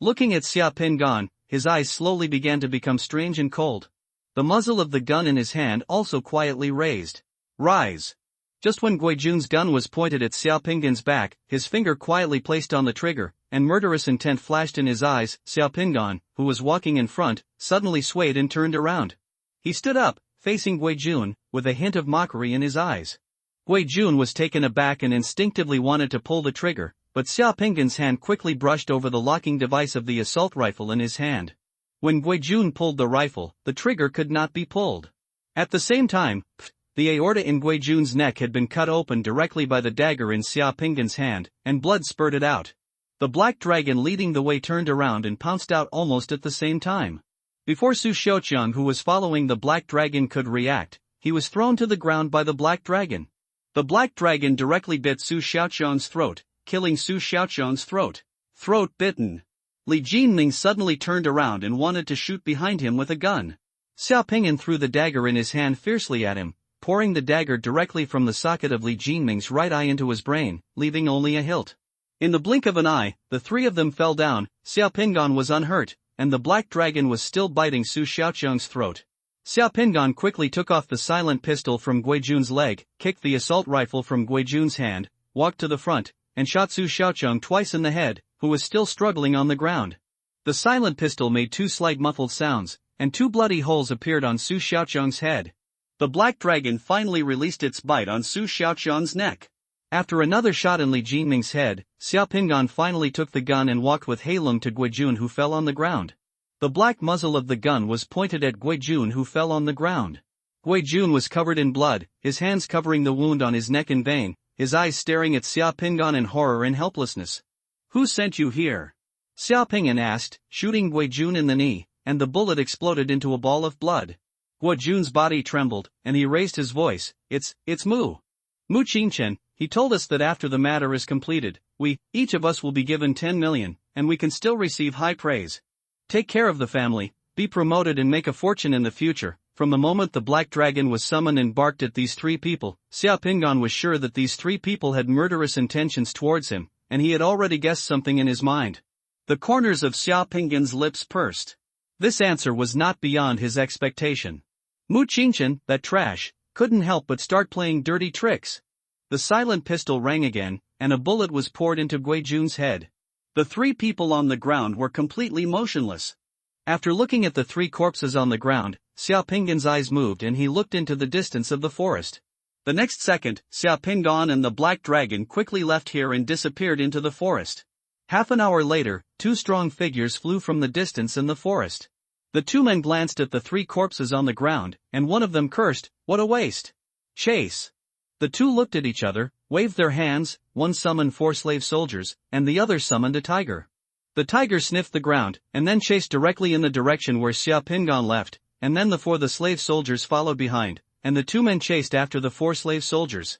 Looking at Xiao Ping'an, his eyes slowly began to become strange and cold. The muzzle of the gun in his hand also quietly raised. Rise! Just when Wei Jun's gun was pointed at Xiao Ping'an's back, his finger quietly placed on the trigger, and murderous intent flashed in his eyes. Xiao Ping'an, who was walking in front, suddenly swayed and turned around. He stood up, facing Wei Jun, with a hint of mockery in his eyes. Wei Jun was taken aback and instinctively wanted to pull the trigger, but Xiao Ping'an's hand quickly brushed over the locking device of the assault rifle in his hand. When Wei Jun pulled the rifle, the trigger could not be pulled. At the same time, the aorta in Wei Jun's neck had been cut open directly by the dagger in Xiao Ping'an's hand, and blood spurted out. The black dragon leading the way turned around and pounced out almost at the same time. Before Su Xiaoqiang, who was following the black dragon, could react, he was thrown to the ground by the black dragon. The black dragon directly bit Su Xiaoqiang's throat, killing Su Xiaoqiang's throat. Throat bitten. Li Jinming suddenly turned around and wanted to shoot behind him with a gun. Xiao Ping'an threw the dagger in his hand fiercely at him, pouring the dagger directly from the socket of Li Jinming's right eye into his brain, leaving only a hilt. In the blink of an eye, the 3 of them fell down. Xiao Ping'an was unhurt, and the black dragon was still biting Su Xiaoqiang's throat. Xiao Ping'an quickly took off the silent pistol from Wei Jun's leg, kicked the assault rifle from Wei Jun's hand, walked to the front, and shot Su Xiaoqiang twice in the head, who was still struggling on the ground. The silent pistol made 2 slight muffled sounds, and 2 bloody holes appeared on Su Xiaoqiang's head. The black dragon finally released its bite on Su Xiaoqiang's neck. After another shot in Li Jinming's head, Xiao Ping'an finally took the gun and walked with Hei Lung to Wei Jun, who fell on the ground. The black muzzle of the gun was pointed at Wei Jun, who fell on the ground. Wei Jun was covered in blood, his hands covering the wound on his neck in vain, his eyes staring at Xiao Ping'an in horror and helplessness. Who sent you here? Xiao Ping'an asked, shooting Wei Jun in the knee, and the bullet exploded into a ball of blood. Wei Jun's body trembled, and he raised his voice. It's Mu. Mu Qingchen. He told us that after the matter is completed, each of us will be given 10 million, and we can still receive high praise. Take care of the family, be promoted and make a fortune in the future. From the moment the black dragon was summoned and barked at these 3 people, Xiao Ping'an was sure that these 3 people had murderous intentions towards him, and he had already guessed something in his mind. The corners of Xiao Ping'an's lips pursed. This answer was not beyond his expectation. Mu Qingchen, that trash, couldn't help but start playing dirty tricks. The silent pistol rang again, and a bullet was poured into Wei Jun's head. The three people on the ground were completely motionless. After looking at the three corpses on the ground, Xiaopinggan's eyes moved and he looked into the distance of the forest. The next second, Xiaopinggan and the black dragon quickly left here and disappeared into the forest. Half an hour later, two strong figures flew from the distance in the forest. The two men glanced at the three corpses on the ground, and one of them cursed, "What a waste! Chase!" The two looked at each other, waved their hands, one summoned 4 slave soldiers, and the other summoned a tiger. The tiger sniffed the ground, and then chased directly in the direction where Xiaopinggan left, and then the slave soldiers followed behind, and the two men chased after the 4 slave soldiers.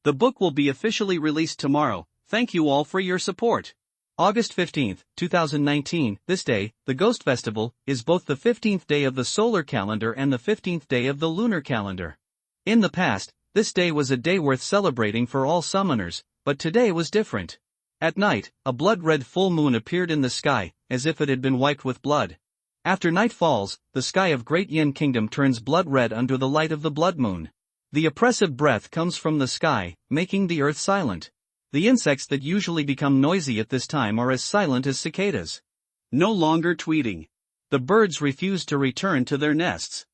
The book will be officially released tomorrow. Thank you all for your support. August 15, 2019, this day, the Ghost Festival, is both the 15th day of the solar calendar and the 15th day of the lunar calendar. In the past, this day was a day worth celebrating for all summoners, but today was different. At night, a blood-red full moon appeared in the sky, as if it had been wiped with blood. After night falls, the sky of Great Yin Kingdom turns blood-red under the light of the blood moon. The oppressive breath comes from the sky, making the earth silent. The insects that usually become noisy at this time are as silent as cicadas. No longer tweeting. The birds refuse to return to their nests.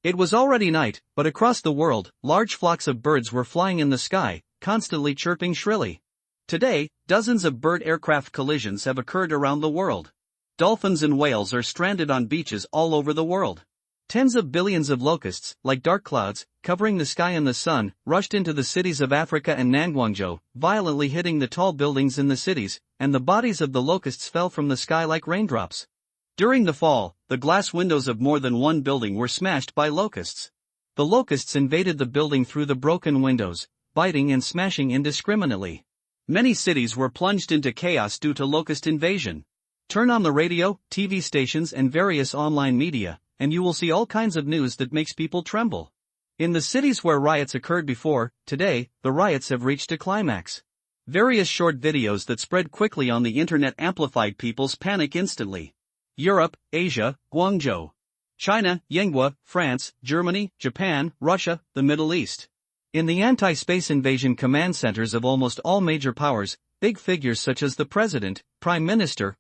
It was already night, but across the world, large flocks of birds were flying in the sky, constantly chirping shrilly. Today, dozens of bird aircraft collisions have occurred around the world. Dolphins and whales are stranded on beaches all over the world. Tens of billions of locusts, like dark clouds, covering the sky and the sun, rushed into the cities of Africa and Nanguangzhou, violently hitting the tall buildings in the cities, and the bodies of the locusts fell from the sky like raindrops. During the fall, the glass windows of more than one building were smashed by locusts. The locusts invaded the building through the broken windows, biting and smashing indiscriminately. Many cities were plunged into chaos due to locust invasion. Turn on the radio, TV stations and various online media, and you will see all kinds of news that makes people tremble. In the cities where riots occurred before, today, the riots have reached a climax. Various short videos that spread quickly on the internet amplified people's panic instantly. Europe, Asia, Guangzhou. China, Yanghua, France, Germany, Japan, Russia, the Middle East. In the anti-space invasion command centers of almost all major powers, big figures such as the President, Prime Minister,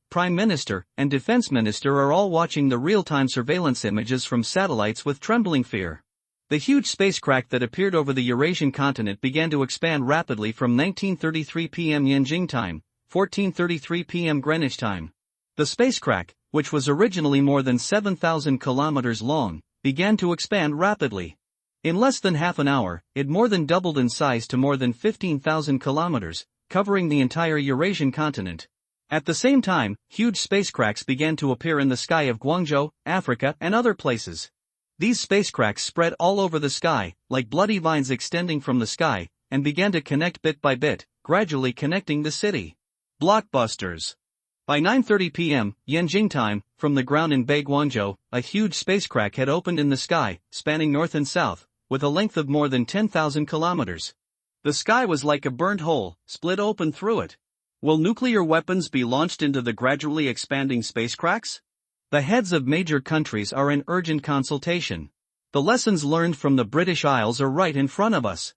and Defense Minister are all watching the real-time surveillance images from satellites with trembling fear. The huge spacecraft that appeared over the Eurasian continent began to expand rapidly from 1933 p.m. Yanjing time, 1433 p.m. Greenwich time. The spacecraft, which was originally more than 7,000 kilometers long, began to expand rapidly. In less than half an hour, it more than doubled in size to more than 15,000 kilometers, covering the entire Eurasian continent. At the same time, huge spacecrafts began to appear in the sky of Guangzhou, Africa, and other places. These spacecrafts spread all over the sky, like bloody vines extending from the sky, and began to connect bit by bit, gradually connecting the city. Blockbusters. By 9:30 p.m., Yanjing time, from the ground in Guangzhou, a huge spacecraft had opened in the sky, spanning north and south, with a length of more than 10,000 kilometers. The sky was like a burnt hole, split open through it. Will nuclear weapons be launched into the gradually expanding spacecrafts? The heads of major countries are in urgent consultation. The lessons learned from the British Isles are right in front of us.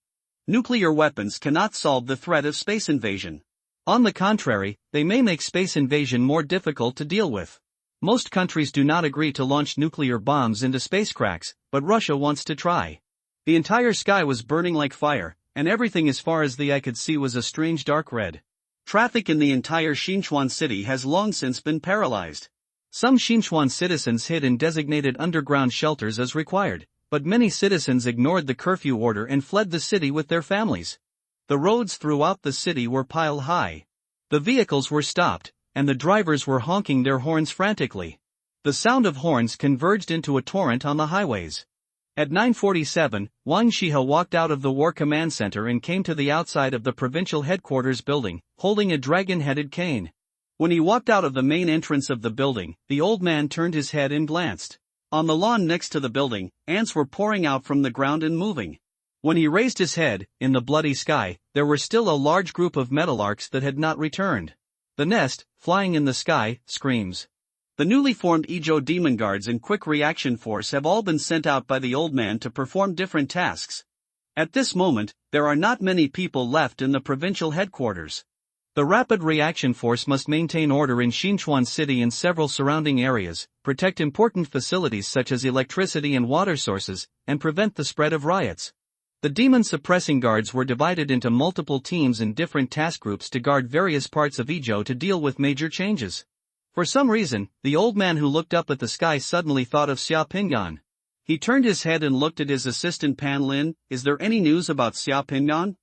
Nuclear weapons cannot solve the threat of space invasion. On the contrary, they may make space invasion more difficult to deal with. Most countries do not agree to launch nuclear bombs into spacecrafts, but Russia wants to try. The entire sky was burning like fire, and everything as far as the eye could see was a strange dark red. Traffic in the entire Xinchuan city has long since been paralyzed. Some Xinchuan citizens hid in designated underground shelters as required, but many citizens ignored the curfew order and fled the city with their families. The roads throughout the city were pile high. The vehicles were stopped, and the drivers were honking their horns frantically. The sound of horns converged into a torrent on the highways. At 9:47, Wang Shihe walked out of the War Command Center and came to the outside of the provincial headquarters building, holding a dragon-headed cane. When he walked out of the main entrance of the building, the old man turned his head and glanced. On the lawn next to the building, ants were pouring out from the ground and moving. When he raised his head, in the bloody sky, there were still a large group of meadowlarks that had not returned. The nest, flying in the sky, screams. The newly formed Ejo Demon Guards and Quick Reaction Force have all been sent out by the old man to perform different tasks. At this moment, there are not many people left in the provincial headquarters. The Rapid Reaction Force must maintain order in Xinchuan City and several surrounding areas, protect important facilities such as electricity and water sources, and prevent the spread of riots. The demon-suppressing guards were divided into multiple teams and different task groups to guard various parts of Izhou to deal with major changes. For some reason, the old man who looked up at the sky suddenly thought of Xia Pingan. He turned his head and looked at his assistant Pan Lin. "Is there any news about Xia Pingan?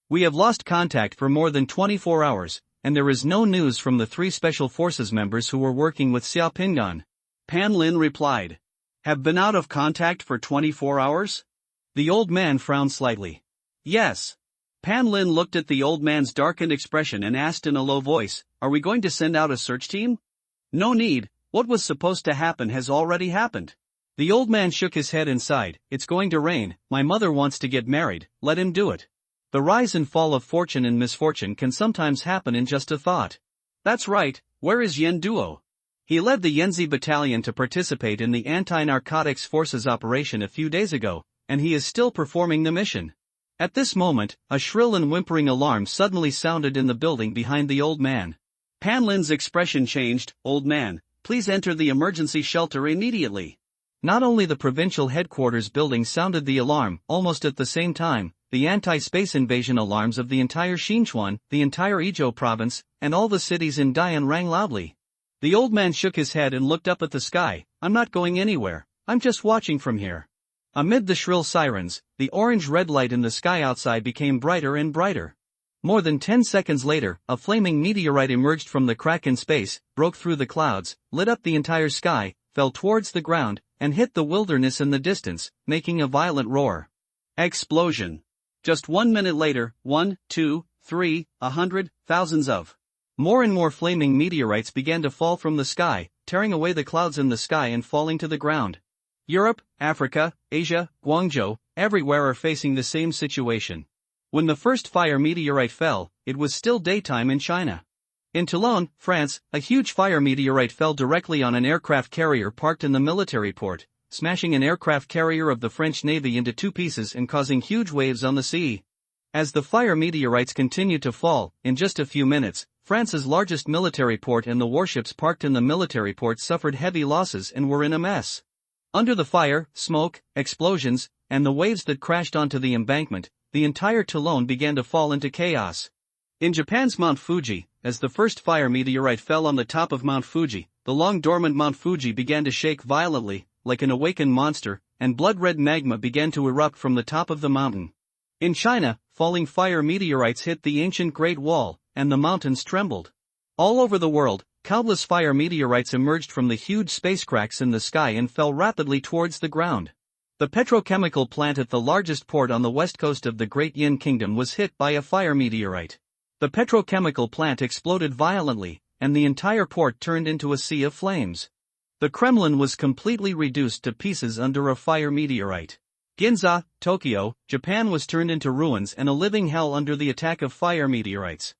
We have lost contact for more than 24 hours, and there is no news from the 3 Special Forces members who were working with Xia Pingan." Pan Lin replied. "Have been out of contact for 24 hours? The old man frowned slightly. "Yes." Pan Lin looked at the old man's darkened expression and asked in a low voice, "Are we going to send out a search team?" "No need, what was supposed to happen has already happened." The old man shook his head and sighed. "It's going to rain, my mother wants to get married, let him do it." The rise and fall of fortune and misfortune can sometimes happen in just a thought. That's right, where is Yen Duo? He led the Yenzi battalion to participate in the anti-narcotics forces operation a few days ago, and he is still performing the mission. At this moment, a shrill and whimpering alarm suddenly sounded in the building behind the old man. Pan Lin's expression changed. "Old man, please enter the emergency shelter immediately." Not only the provincial headquarters building sounded the alarm, almost at the same time, the anti-space invasion alarms of the entire Xinchuan, the entire Izhou province, and all the cities in Dian rang loudly. The old man shook his head and looked up at the sky. "I'm not going anywhere, I'm just watching from here." Amid the shrill sirens, the orange-red light in the sky outside became brighter and brighter. More than 10 seconds later, a flaming meteorite emerged from the crack in space, broke through the clouds, lit up the entire sky, fell towards the ground, and hit the wilderness in the distance, making a violent roar. Explosion. Just 1 minute later, 1, 2, 3, 100, thousands of more and more flaming meteorites began to fall from the sky, tearing away the clouds in the sky and falling to the ground. Europe, Africa, Asia, Guangzhou, everywhere are facing the same situation. When the first fire meteorite fell, it was still daytime in China. In Toulon, France, a huge fire meteorite fell directly on an aircraft carrier parked in the military port, smashing an aircraft carrier of the French Navy into 2 pieces and causing huge waves on the sea. As the fire meteorites continued to fall, in just a few minutes, France's largest military port and the warships parked in the military port suffered heavy losses and were in a mess. Under the fire, smoke, explosions, and the waves that crashed onto the embankment, the entire Toulon began to fall into chaos. In Japan's Mount Fuji, as the first fire meteorite fell on the top of Mount Fuji, the long-dormant Mount Fuji began to shake violently, like an awakened monster, and blood-red magma began to erupt from the top of the mountain. In China, falling fire meteorites hit the ancient Great Wall, and the mountains trembled. All over the world, countless fire meteorites emerged from the huge space cracks in the sky and fell rapidly towards the ground. The petrochemical plant at the largest port on the west coast of the Great Yin Kingdom was hit by a fire meteorite. The petrochemical plant exploded violently, and the entire port turned into a sea of flames. The Kremlin was completely reduced to pieces under a fire meteorite. Ginza, Tokyo, Japan was turned into ruins and a living hell under the attack of fire meteorites.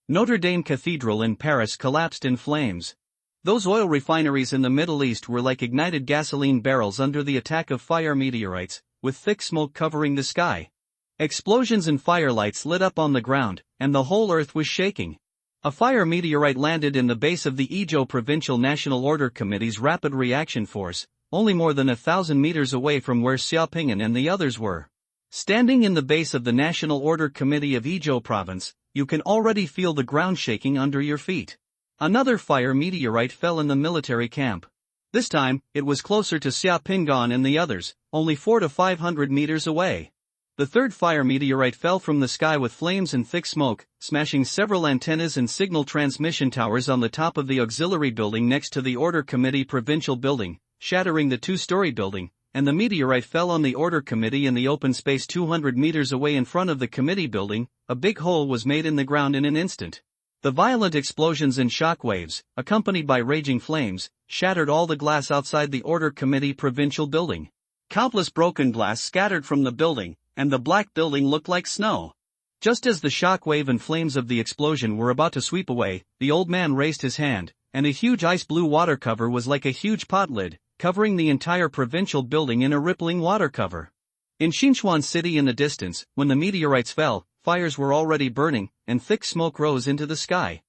Notre Dame Cathedral in Paris collapsed in flames. Those oil refineries in the Middle East were like ignited gasoline barrels under the attack of fire meteorites, with thick smoke covering the sky. Explosions and firelights lit up on the ground, and the whole earth was shaking. A fire meteorite landed in the base of the Izhou Provincial National Order Committee's Rapid Reaction Force, only more than 1,000 meters away from where Xiaoping'an and the others were. Standing in the base of the National Order Committee of Izhou Province, you can already feel the ground shaking under your feet. Another fire meteorite fell in the military camp. This time, it was closer to Xiaoping'an and the others, only 400 to 500 meters away. The third fire meteorite fell from the sky with flames and thick smoke, smashing several antennas and signal transmission towers on the top of the auxiliary building next to the Order Committee Provincial Building, shattering the 2-story building, and the meteorite fell on the Order Committee in the open space 200 meters away in front of the committee building. A big hole was made in the ground in an instant. The violent explosions and shock waves, accompanied by raging flames, shattered all the glass outside the Order Committee Provincial Building. Countless broken glass scattered from the building, and the black building looked like snow. Just as the shock wave and flames of the explosion were about to sweep away, the old man raised his hand, and a huge ice-blue water cover was like a huge pot lid, covering the entire provincial building in a rippling water cover. In Xinchuan City in the distance, when the meteorites fell, fires were already burning, and thick smoke rose into the sky.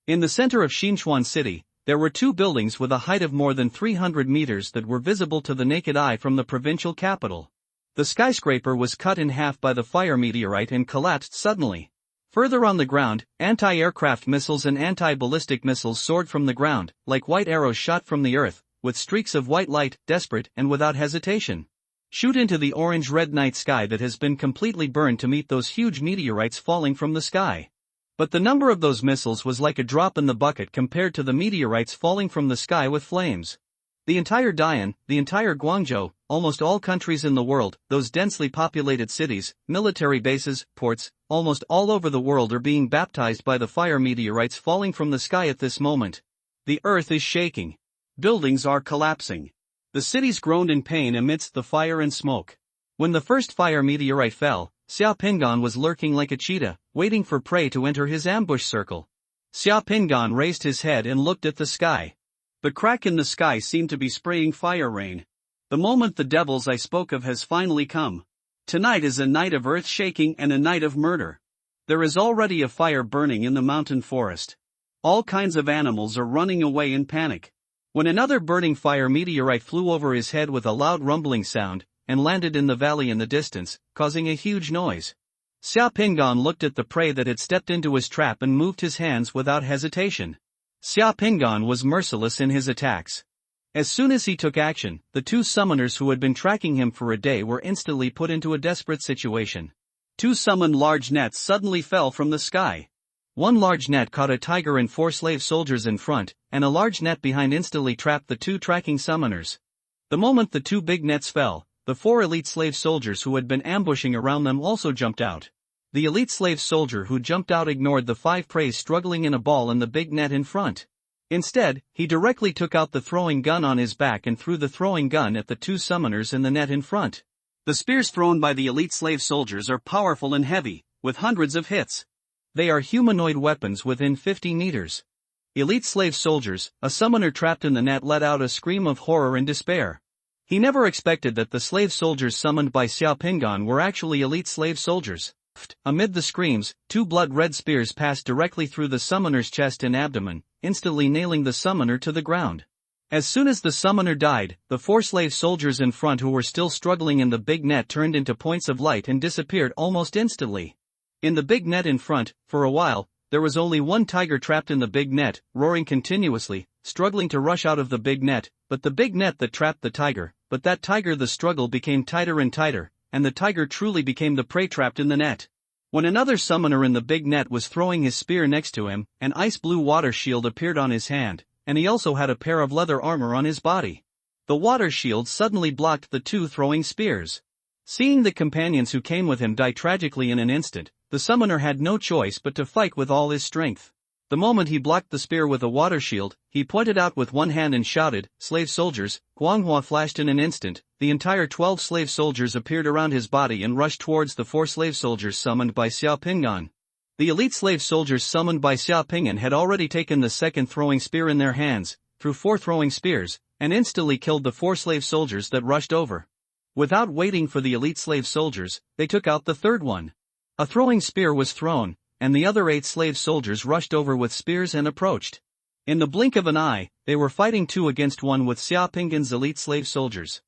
In the center of Xinchuan City, there were two buildings with a height of more than 300 meters that were visible to the naked eye from the provincial capital. The skyscraper was cut in half by the fire meteorite and collapsed suddenly. Further on the ground, anti-aircraft missiles and anti-ballistic missiles soared from the ground, like white arrows shot from the earth, with streaks of white light, desperate and without hesitation. Shoot into the orange-red night sky that has been completely burned to meet those huge meteorites falling from the sky. But the number of those missiles was like a drop in the bucket compared to the meteorites falling from the sky with flames. The entire Dian, the entire Guangzhou, almost all countries in the world, those densely populated cities, military bases, ports, almost all over the world are being baptized by the fire meteorites falling from the sky at this moment. The earth is shaking. Buildings are collapsing. The cities groaned in pain amidst the fire and smoke. When the first fire meteorite fell, Xiao Pingan was lurking like a cheetah, waiting for prey to enter his ambush circle. Xiao Pingan raised his head and looked at the sky. The crack in the sky seemed to be spraying fire rain. The moment the devils I spoke of has finally come. Tonight is a night of earth shaking and a night of murder. There is already a fire burning in the mountain forest. All kinds of animals are running away in panic. When another burning fire meteorite flew over his head with a loud rumbling sound, and landed in the valley in the distance, causing a huge noise. Xiao Pingan looked at the prey that had stepped into his trap and moved his hands without hesitation. Xiao Pingan was merciless in his attacks. As soon as he took action, the two summoners who had been tracking him for a day were instantly put into a desperate situation. Two summoned large nets suddenly fell from the sky. One large net caught a tiger and 4 slave soldiers in front, and a large net behind instantly trapped the two tracking summoners. The moment the two big nets fell, the 4 elite slave soldiers who had been ambushing around them also jumped out. The elite slave soldier who jumped out ignored the 5 prey struggling in a ball in the big net in front. Instead, he directly took out the throwing gun on his back and threw the throwing gun at the two summoners in the net in front. The spears thrown by the elite slave soldiers are powerful and heavy, with hundreds of hits. They are humanoid weapons within 50 meters. Elite slave soldiers, a summoner trapped in the net let out a scream of horror and despair. He never expected that the slave soldiers summoned by Xiao Pingan were actually elite slave soldiers. Amid the screams, 2 blood-red spears passed directly through the summoner's chest and abdomen, instantly nailing the summoner to the ground. As soon as the summoner died, the 4 slave soldiers in front who were still struggling in the big net turned into points of light and disappeared almost instantly. In the big net in front, for a while, there was only one tiger trapped in the big net, roaring continuously, struggling to rush out of the big net, but the big net that trapped the tiger, the struggle became tighter and tighter, and the tiger truly became the prey trapped in the net. When another summoner in the big net was throwing his spear next to him, an ice-blue water shield appeared on his hand, and he also had a pair of leather armor on his body. The water shield suddenly blocked the 2 throwing spears. Seeing the companions who came with him die tragically in an instant, the summoner had no choice but to fight with all his strength. The moment he blocked the spear with a water shield, he pointed out with one hand and shouted, "Slave soldiers!" Guanghua flashed in an instant, the entire 12 slave soldiers appeared around his body and rushed towards the 4 slave soldiers summoned by Xiao Pingan. The elite slave soldiers summoned by Xiao Pingan had already taken the second throwing spear in their hands, threw 4 throwing spears, and instantly killed the 4 slave soldiers that rushed over. Without waiting for the elite slave soldiers, they took out the third one. A throwing spear was thrown, and the other 8 slave soldiers rushed over with spears and approached. In the blink of an eye, they were fighting 2 against 1 with Xiao Pingan's elite slave soldiers.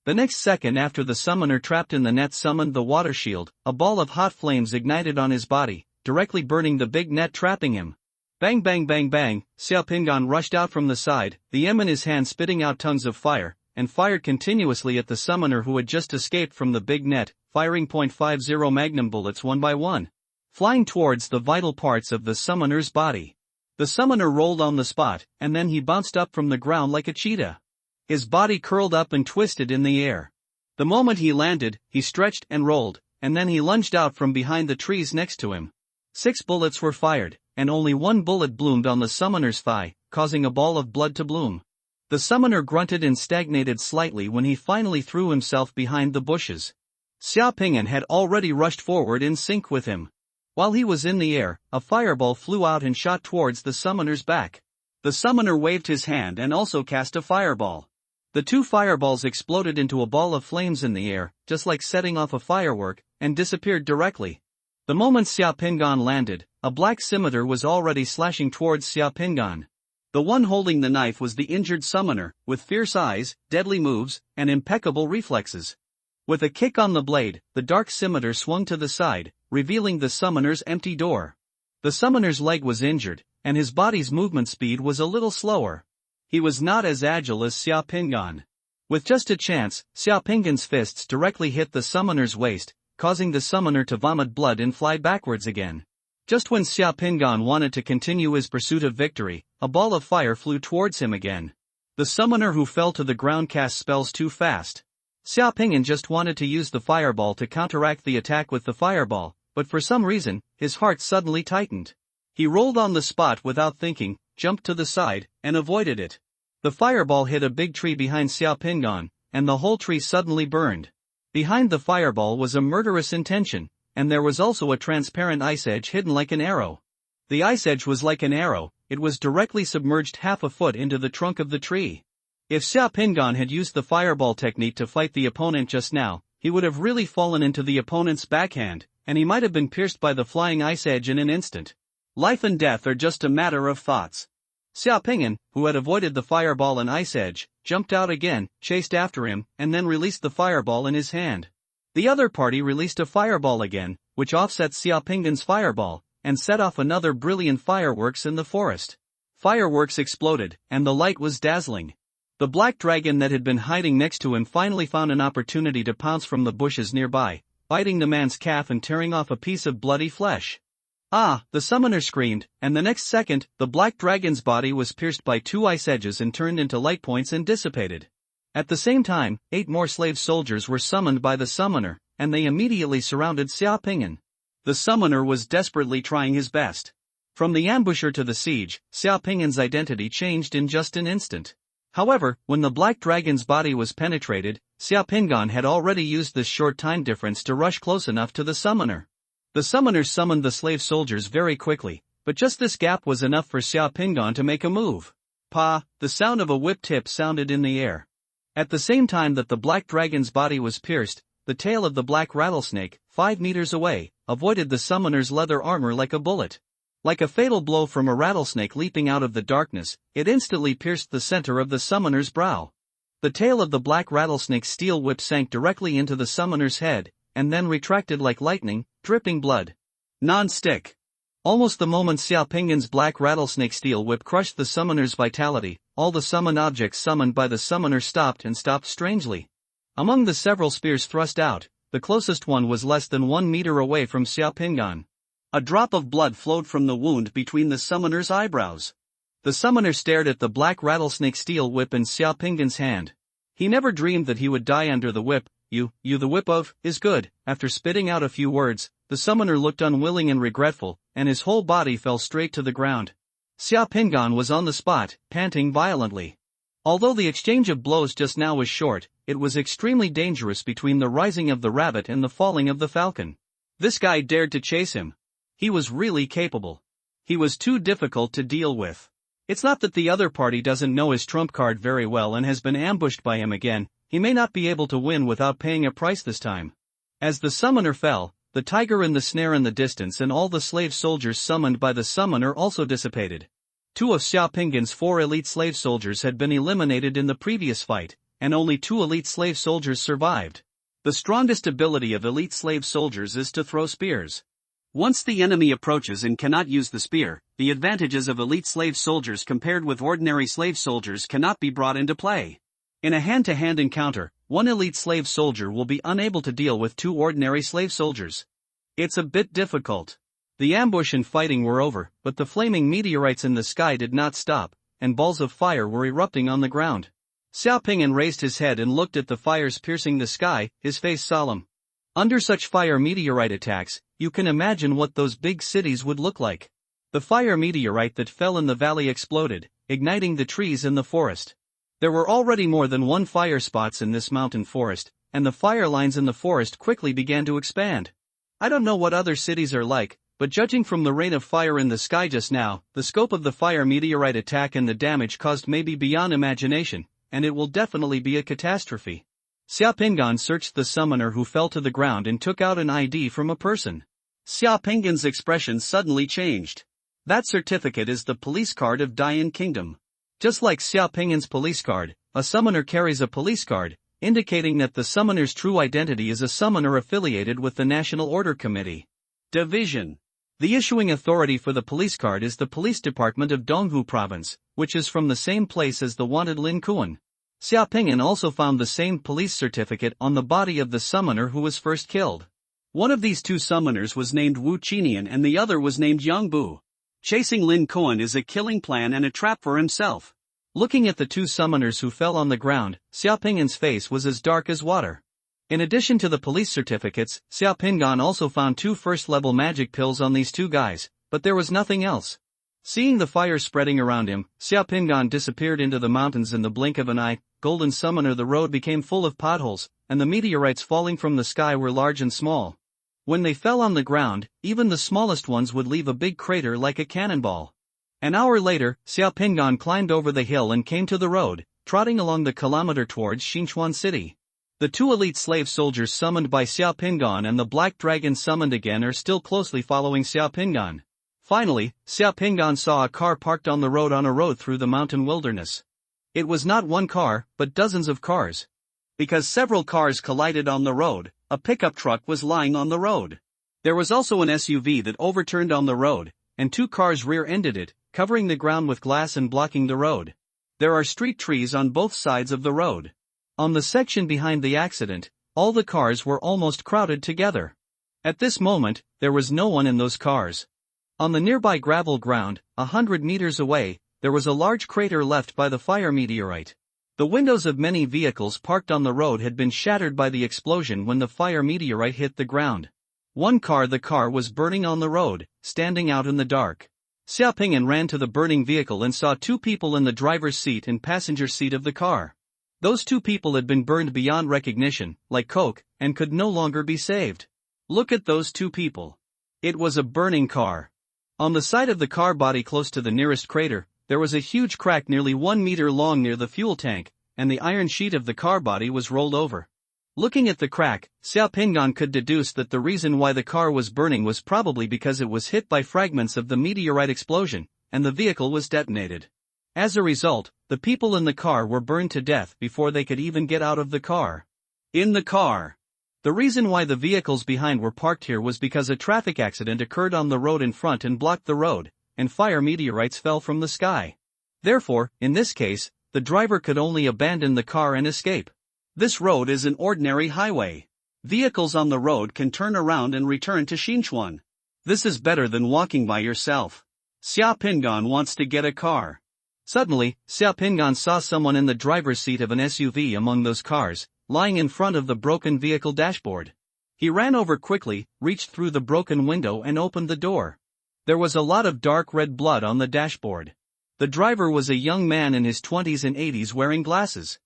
The next second after the summoner trapped in the net summoned the water shield, a ball of hot flames ignited on his body, directly burning the big net trapping him. Bang bang bang bang, Xiao Pingan rushed out from the side, the M in his hand spitting out tongues of fire, and fired continuously at the summoner who had just escaped from the big net, firing .50 magnum bullets one by one, flying towards the vital parts of the summoner's body. The summoner rolled on the spot, and then he bounced up from the ground like a cheetah. His body curled up and twisted in the air. The moment he landed, he stretched and rolled, and then he lunged out from behind the trees next to him. 6 bullets were fired, and only 1 bullet bloomed on the summoner's thigh, causing a ball of blood to bloom. The summoner grunted and stagnated slightly when he finally threw himself behind the bushes. Xiao Pingan had already rushed forward in sync with him. While he was in the air, a fireball flew out and shot towards the summoner's back. The summoner waved his hand and also cast a fireball. The 2 fireballs exploded into a ball of flames in the air, just like setting off a firework, and disappeared directly. The moment Xiaopingan landed, a black scimitar was already slashing towards Xiaopingan. The one holding the knife was the injured summoner, with fierce eyes, deadly moves, and impeccable reflexes. With a kick on the blade, the dark scimitar swung to the side, revealing the summoner's empty door. The summoner's leg was injured, and his body's movement speed was a little slower. He was not as agile as Xiaopingan. With just a chance, Xiaopingan's fists directly hit the summoner's waist, causing the summoner to vomit blood and fly backwards again. Just when Xiaopingan wanted to continue his pursuit of victory, a ball of fire flew towards him again. The summoner who fell to the ground cast spells too fast. Xiaopingan just wanted to use the fireball to counteract the attack with the fireball, but for some reason, his heart suddenly tightened. He rolled on the spot without thinking, jumped to the side, and avoided it. The fireball hit a big tree behind Xiaopingan, and the whole tree suddenly burned. Behind the fireball was a murderous intention, and there was also a transparent ice edge hidden like an arrow. The ice edge was like an arrow, it was directly submerged half a foot into the trunk of the tree. If Xiaopingan had used the fireball technique to fight the opponent just now, he would have really fallen into the opponent's backhand, and he might have been pierced by the flying ice edge in an instant. Life and death are just a matter of thoughts. Xiaopingan, who had avoided the fireball and ice edge, jumped out again, chased after him, and then released the fireball in his hand. The other party released a fireball again, which offset Xiaopingan's fireball, and set off another brilliant fireworks in the forest. Fireworks exploded, and the light was dazzling. The black dragon that had been hiding next to him finally found an opportunity to pounce from the bushes nearby, biting the man's calf and tearing off a piece of bloody flesh. Ah! The summoner screamed, and the next second, the black dragon's body was pierced by 2 ice edges and turned into light points and dissipated. At the same time, 8 more slave soldiers were summoned by the summoner, and they immediately surrounded Xiaopingan. The summoner was desperately trying his best. From the ambusher to the siege, Xiaopingan's identity changed in just an instant. However, when the black dragon's body was penetrated, Xiaopingan had already used this short time difference to rush close enough to the summoner. The summoner summoned the slave soldiers very quickly, but just this gap was enough for Xiaopingan to make a move. Pa! The sound of a whip tip sounded in the air. At the same time that the black dragon's body was pierced, the tail of the black rattlesnake, 5 meters away, avoided the summoner's leather armor like a bullet. Like a fatal blow from a rattlesnake leaping out of the darkness, it instantly pierced the center of the summoner's brow. The tail of the black rattlesnake's steel whip sank directly into the summoner's head, and then retracted like lightning, dripping blood. Non-stick. Almost the moment Xiaopingan's black rattlesnake steel whip crushed the summoner's vitality, all the summoned objects summoned by the summoner stopped strangely. Among the several spears thrust out, the closest one was less than 1 meter away from Xiaopingan. A drop of blood flowed from the wound between the summoner's eyebrows. The summoner stared at the black rattlesnake steel whip in Xiaopingan's hand. He never dreamed that he would die under the whip. You the whip of, is good. After spitting out a few words, the summoner looked unwilling and regretful, and his whole body fell straight to the ground. Xiaopingan was on the spot, panting violently. Although the exchange of blows just now was short, it was extremely dangerous between the rising of the rabbit and the falling of the falcon. This guy dared to chase him. He was really capable. He was too difficult to deal with. It's not that the other party doesn't know his trump card very well and has been ambushed by him again. He may not be able to win without paying a price this time. As the summoner fell, the tiger in the snare in the distance and all the slave soldiers summoned by the summoner also dissipated. 2 of Xiaopingan's 4 elite slave soldiers had been eliminated in the previous fight, and only 2 elite slave soldiers survived. The strongest ability of elite slave soldiers is to throw spears. Once the enemy approaches and cannot use the spear, the advantages of elite slave soldiers compared with ordinary slave soldiers cannot be brought into play. In a hand-to-hand encounter, 1 elite slave soldier will be unable to deal with 2 ordinary slave soldiers. It's a bit difficult. The ambush and fighting were over, but the flaming meteorites in the sky did not stop, and balls of fire were erupting on the ground. Xiaopingan raised his head and looked at the fires piercing the sky, his face solemn. Under such fire meteorite attacks, you can imagine what those big cities would look like. The fire meteorite that fell in the valley exploded, igniting the trees in the forest. There were already more than 1 fire spots in this mountain forest, and the fire lines in the forest quickly began to expand. I don't know what other cities are like, but judging from the rain of fire in the sky just now, the scope of the fire meteorite attack and the damage caused may be beyond imagination, and it will definitely be a catastrophe. Xiaopingan searched the summoner who fell to the ground and took out an ID from a person. Xia Pinggan's expression suddenly changed. That certificate is the police card of Dian Kingdom. Just like Xia Pingyan's police card, a summoner carries a police card, indicating that the summoner's true identity is a summoner affiliated with the National Order Committee. Division. The issuing authority for the police card is the Police Department of Donghu Province, which is from the same place as the wanted Lin Kuan. Xia Pingyan also found the same police certificate on the body of the summoner who was first killed. One of these two summoners was named Wu Qinian and the other was named Yang Bu. Chasing Lin Kuan is a killing plan and a trap for himself. Looking at the two summoners who fell on the ground, Xia Pingyan's face was as dark as water. In addition to the police certificates, Xia Pingyan also found 2 first-level magic pills on these two guys, but there was nothing else. Seeing the fire spreading around him, Xia Pingyan disappeared into the mountains in the blink of an eye. Golden Summoner, the road became full of potholes, and the meteorites falling from the sky were large and small. When they fell on the ground, even the smallest ones would leave a big crater like a cannonball. An hour later, Xia Pingyan climbed over the hill and came to the road, trotting along the kilometer towards Xinchuan City. The 2 elite slave soldiers summoned by Xia Pingyan and the Black Dragon summoned again are still closely following Xia Pingyan. Finally, Xia Pingyan saw a car parked on the road through the mountain wilderness. It was not one car, but dozens of cars. Because several cars collided on the road, a pickup truck was lying on the road. There was also an SUV that overturned on the road, and 2 cars rear-ended it, covering the ground with glass and blocking the road. There are street trees on both sides of the road. On the section behind the accident, all the cars were almost crowded together. At this moment, there was no one in those cars. On the nearby gravel ground, 100 meters away, there was a large crater left by the fire meteorite. The windows of many vehicles parked on the road had been shattered by the explosion when the fire meteorite hit the ground. The car was burning on the road, standing out in the dark. Xia Pingyan ran to the burning vehicle and saw 2 people in the driver's seat and passenger seat of the car. Those 2 people had been burned beyond recognition, like coke, and could no longer be saved. Look at those 2 people. It was a burning car. On the side of the car body close to the nearest crater, there was a huge crack nearly 1 meter long near the fuel tank, and the iron sheet of the car body was rolled over. Looking at the crack, Xia Pingyan could deduce that the reason why the car was burning was probably because it was hit by fragments of the meteorite explosion, and the vehicle was detonated. As a result, the people in the car were burned to death before they could even get out of the car. In the car. The reason why the vehicles behind were parked here was because a traffic accident occurred on the road in front and blocked the road, and fire meteorites fell from the sky. Therefore, in this case, the driver could only abandon the car and escape. This road is an ordinary highway. Vehicles on the road can turn around and return to Xinchuan. This is better than walking by yourself. Xia Pingyan wants to get a car. Suddenly, Xia Pingyan saw someone in the driver's seat of an SUV among those cars, lying in front of the broken vehicle dashboard. He ran over quickly, reached through the broken window and opened the door. There was a lot of dark red blood on the dashboard. The driver was a young man in his 20s and 80s wearing glasses.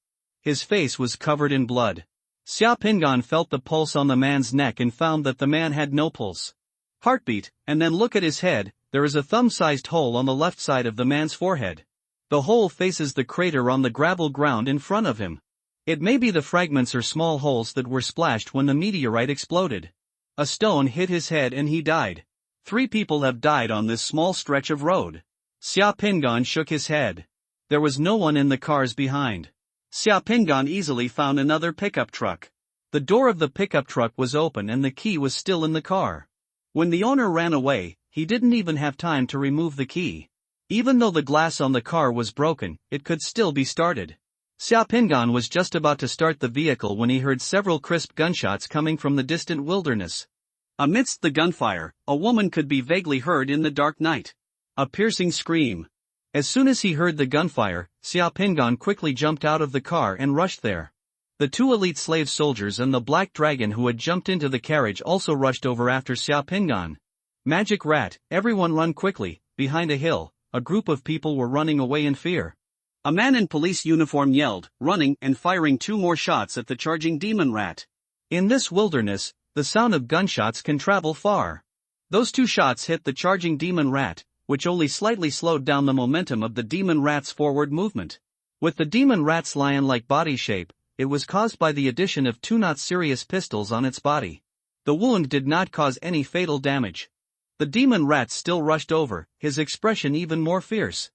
His face was covered in blood. Xia Pingyan felt the pulse on the man's neck and found that the man had no pulse. Heartbeat, and then look at his head, there is a thumb-sized hole on the left side of the man's forehead. The hole faces the crater on the gravel ground in front of him. It may be the fragments or small holes that were splashed when the meteorite exploded. A stone hit his head and he died. 3 people have died on this small stretch of road. Xia Pingyan shook his head. There was no one in the cars behind. Xia Pingyan easily found another pickup truck. The door of the pickup truck was open and the key was still in the car. When the owner ran away, he didn't even have time to remove the key. Even though the glass on the car was broken, it could still be started. Xia Pingyan was just about to start the vehicle when he heard several crisp gunshots coming from the distant wilderness. Amidst the gunfire, a woman could be vaguely heard in the dark night. A piercing scream. As soon as he heard the gunfire, Xia Pingyan quickly jumped out of the car and rushed there. The 2 elite slave soldiers and the black dragon who had jumped into the carriage also rushed over after Xia Pingyan. Magic rat, everyone run quickly. Behind a hill, a group of people were running away in fear. A man in police uniform yelled, running and firing 2 more shots at the charging demon rat. In this wilderness, the sound of gunshots can travel far. Those 2 shots hit the charging demon rat, which only slightly slowed down the momentum of the demon rat's forward movement. With the demon rat's lion-like body shape, it was caused by the addition of 2 not serious pistols on its body. The wound did not cause any fatal damage. The demon rat still rushed over, his expression even more fierce.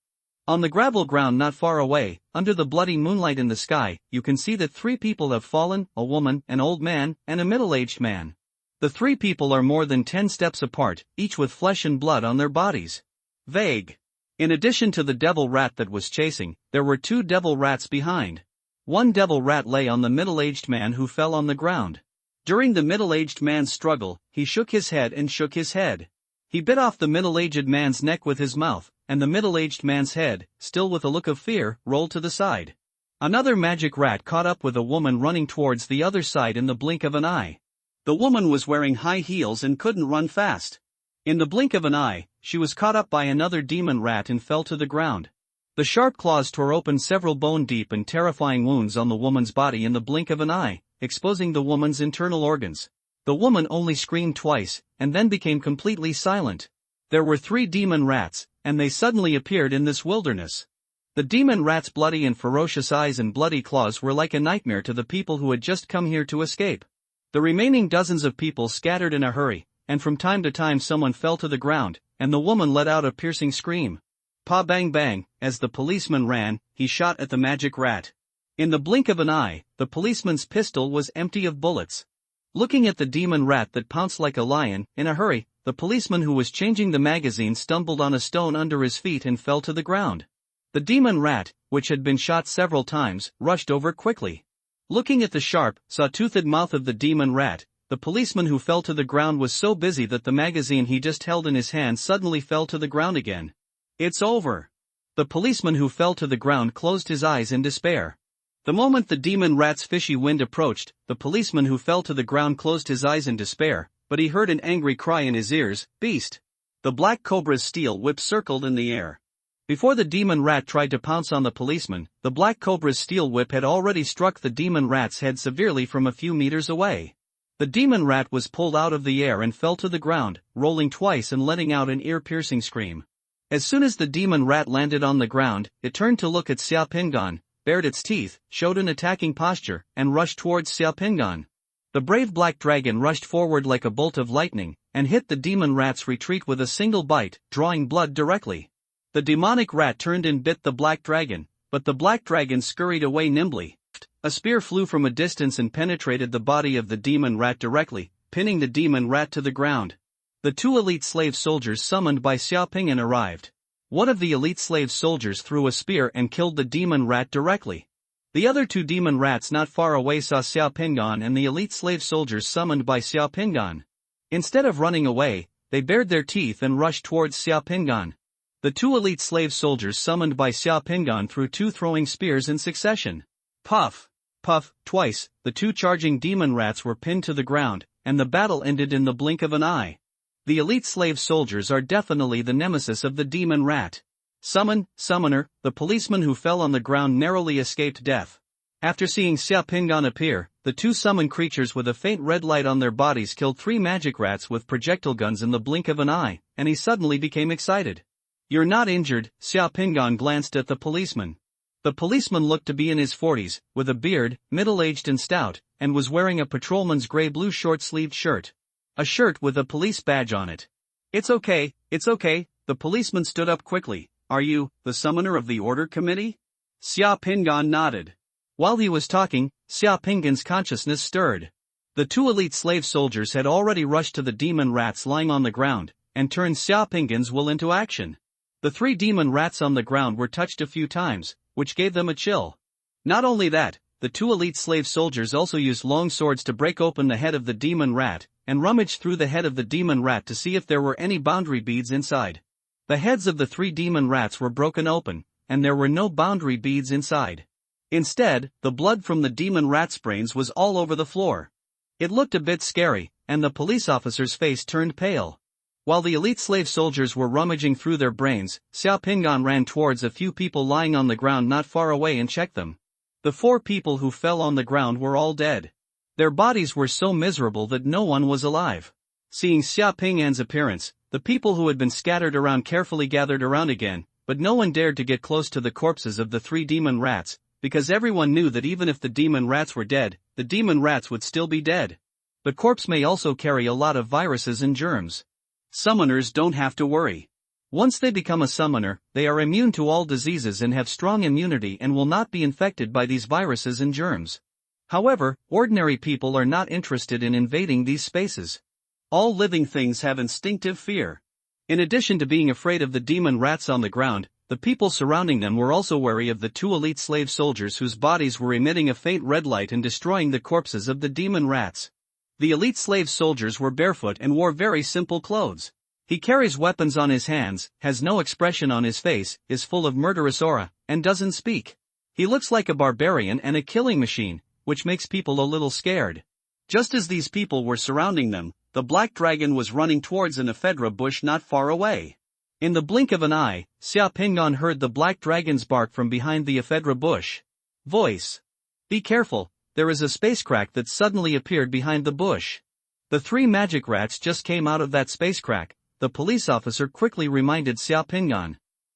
On the gravel ground not far away, under the bloody moonlight in the sky, you can see that 3 people have fallen, a woman, an old man, and a middle-aged man. The 3 people are more than 10 steps apart, each with flesh and blood on their bodies. Vague. In addition to the devil rat that was chasing, there were 2 devil rats behind. One devil rat lay on the middle-aged man who fell on the ground. During the middle-aged man's struggle, he shook his head and shook his head. He bit off the middle-aged man's neck with his mouth, and the middle-aged man's head, still with a look of fear, rolled to the side. Another magic rat caught up with a woman running towards the other side in the blink of an eye. The woman was wearing high heels and couldn't run fast. In the blink of an eye, she was caught up by another demon rat and fell to the ground. The sharp claws tore open several bone-deep and terrifying wounds on the woman's body in the blink of an eye, exposing the woman's internal organs. The woman only screamed twice, and then became completely silent. There were 3 demon rats, and they suddenly appeared in this wilderness. The demon rats' bloody and ferocious eyes and bloody claws were like a nightmare to the people who had just come here to escape. The remaining dozens of people scattered in a hurry, and from time to time someone fell to the ground, and the woman let out a piercing scream. Pa bang bang, as the policeman ran, he shot at the magic rat. In the blink of an eye, the policeman's pistol was empty of bullets. Looking at the demon rat that pounced like a lion, in a hurry, the policeman who was changing the magazine stumbled on a stone under his feet and fell to the ground. The demon rat, which had been shot several times, rushed over quickly. Looking at the sharp, saw-toothed mouth of the demon rat, the policeman who fell to the ground was so busy that the magazine he just held in his hand suddenly fell to the ground again. It's over. The policeman who fell to the ground closed his eyes in despair. The moment the demon rat's fishy wind approached, the policeman who fell to the ground closed his eyes in despair, but he heard an angry cry in his ears, "Beast!" The black cobra's steel whip circled in the air. Before the demon rat tried to pounce on the policeman, the black cobra's steel whip had already struck the demon rat's head severely from a few meters away. The demon rat was pulled out of the air and fell to the ground, rolling twice and letting out an ear-piercing scream. As soon as the demon rat landed on the ground, it turned to look at Xiaopingan, bared its teeth, showed an attacking posture, and rushed towards Xiaopingan. The brave black dragon rushed forward like a bolt of lightning, and hit the demon rat's retreat with a single bite, drawing blood directly. The demonic rat turned and bit the black dragon, but the black dragon scurried away nimbly. A spear flew from a distance and penetrated the body of the demon rat directly, pinning the demon rat to the ground. The 2 elite slave soldiers summoned by Xiaopingan arrived. One of the elite slave soldiers threw a spear and killed the demon rat directly. The other 2 demon rats not far away saw Xiaopingan and the elite slave soldiers summoned by Xiaopingan. Instead of running away, they bared their teeth and rushed towards Xiaopingan. The 2 elite slave soldiers summoned by Xiaopingan threw 2 throwing spears in succession. Puff! Puff! Twice, the 2 charging demon rats were pinned to the ground, and the battle ended in the blink of an eye. The elite slave soldiers are definitely the nemesis of the demon rat. Summoner, the policeman who fell on the ground narrowly escaped death. After seeing Xiaopingan appear, the 2 summoned creatures with a faint red light on their bodies killed 3 magic rats with projectile guns in the blink of an eye, and he suddenly became excited. "You're not injured," Xiaopingan glanced at the policeman. The policeman looked to be in his 40s, with a beard, middle-aged and stout, and was wearing a patrolman's gray-blue short-sleeved shirt. A shirt with a police badge on it. It's okay," the policeman stood up quickly. "Are you, the summoner of the order committee?" Xiaopingan nodded. While he was talking, Xiaopingan's consciousness stirred. The 2 elite slave soldiers had already rushed to the demon rats lying on the ground, and turned Xiaopingan's will into action. The 3 demon rats on the ground were touched a few times, which gave them a chill. Not only that, the 2 elite slave soldiers also used long swords to break open the head of the demon rat, and rummaged through the head of the demon rat to see if there were any boundary beads inside. The heads of the 3 demon rats were broken open, and there were no boundary beads inside. Instead, the blood from the demon rat's brains was all over the floor. It looked a bit scary, and the police officer's face turned pale. While the elite slave soldiers were rummaging through their brains, Xiaopingan ran towards a few people lying on the ground not far away and checked them. The 4 people who fell on the ground were all dead. Their bodies were so miserable that no one was alive. Seeing Xiaopingan's appearance, the people who had been scattered around carefully gathered around again, but no one dared to get close to the corpses of the 3 demon rats, because everyone knew that even if the demon rats were dead, the demon rats would still be dead. The corpse may also carry a lot of viruses and germs. Summoners don't have to worry. Once they become a summoner, they are immune to all diseases and have strong immunity and will not be infected by these viruses and germs. However, ordinary people are not interested in invading these spaces. All living things have instinctive fear. In addition to being afraid of the demon rats on the ground, the people surrounding them were also wary of the two elite slave soldiers whose bodies were emitting a faint red light and destroying the corpses of the demon rats. The elite slave soldiers were barefoot and wore very simple clothes. He carries weapons on his hands, has no expression on his face, is full of murderous aura, and doesn't speak. He looks like a barbarian and a killing machine, which makes people a little scared. Just as these people were surrounding them, the black dragon was running towards an ephedra bush not far away. In the blink of an eye, Xia Pingan heard the black dragon's bark from behind the ephedra bush. Voice. Be careful, there is a space crack that suddenly appeared behind the bush. The three magic rats just came out of that space crack, the police officer quickly reminded Xia Pingan.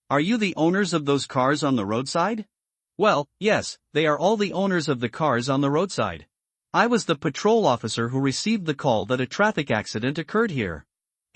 Are you the owners of those cars on the roadside? Well, yes, they are all the owners of the cars on the roadside. I was the patrol officer who received the call that a traffic accident occurred here.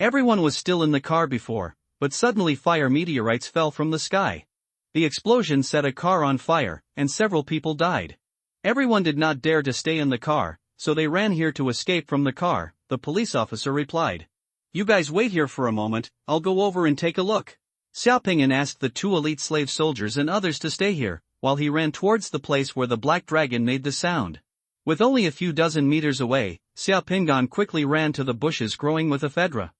Everyone was still in the car before, but suddenly fire meteorites fell from the sky. The explosion set a car on fire, and several people died. Everyone did not dare to stay in the car, so they ran here to escape from the car, the police officer replied. You guys wait here for a moment, I'll go over and take a look. Xia Pingan asked the two elite slave soldiers and others to stay here, while he ran towards the place where the black dragon made the sound. With only a few dozen meters away, Xia Pingan quickly ran to the bushes growing with ephedra.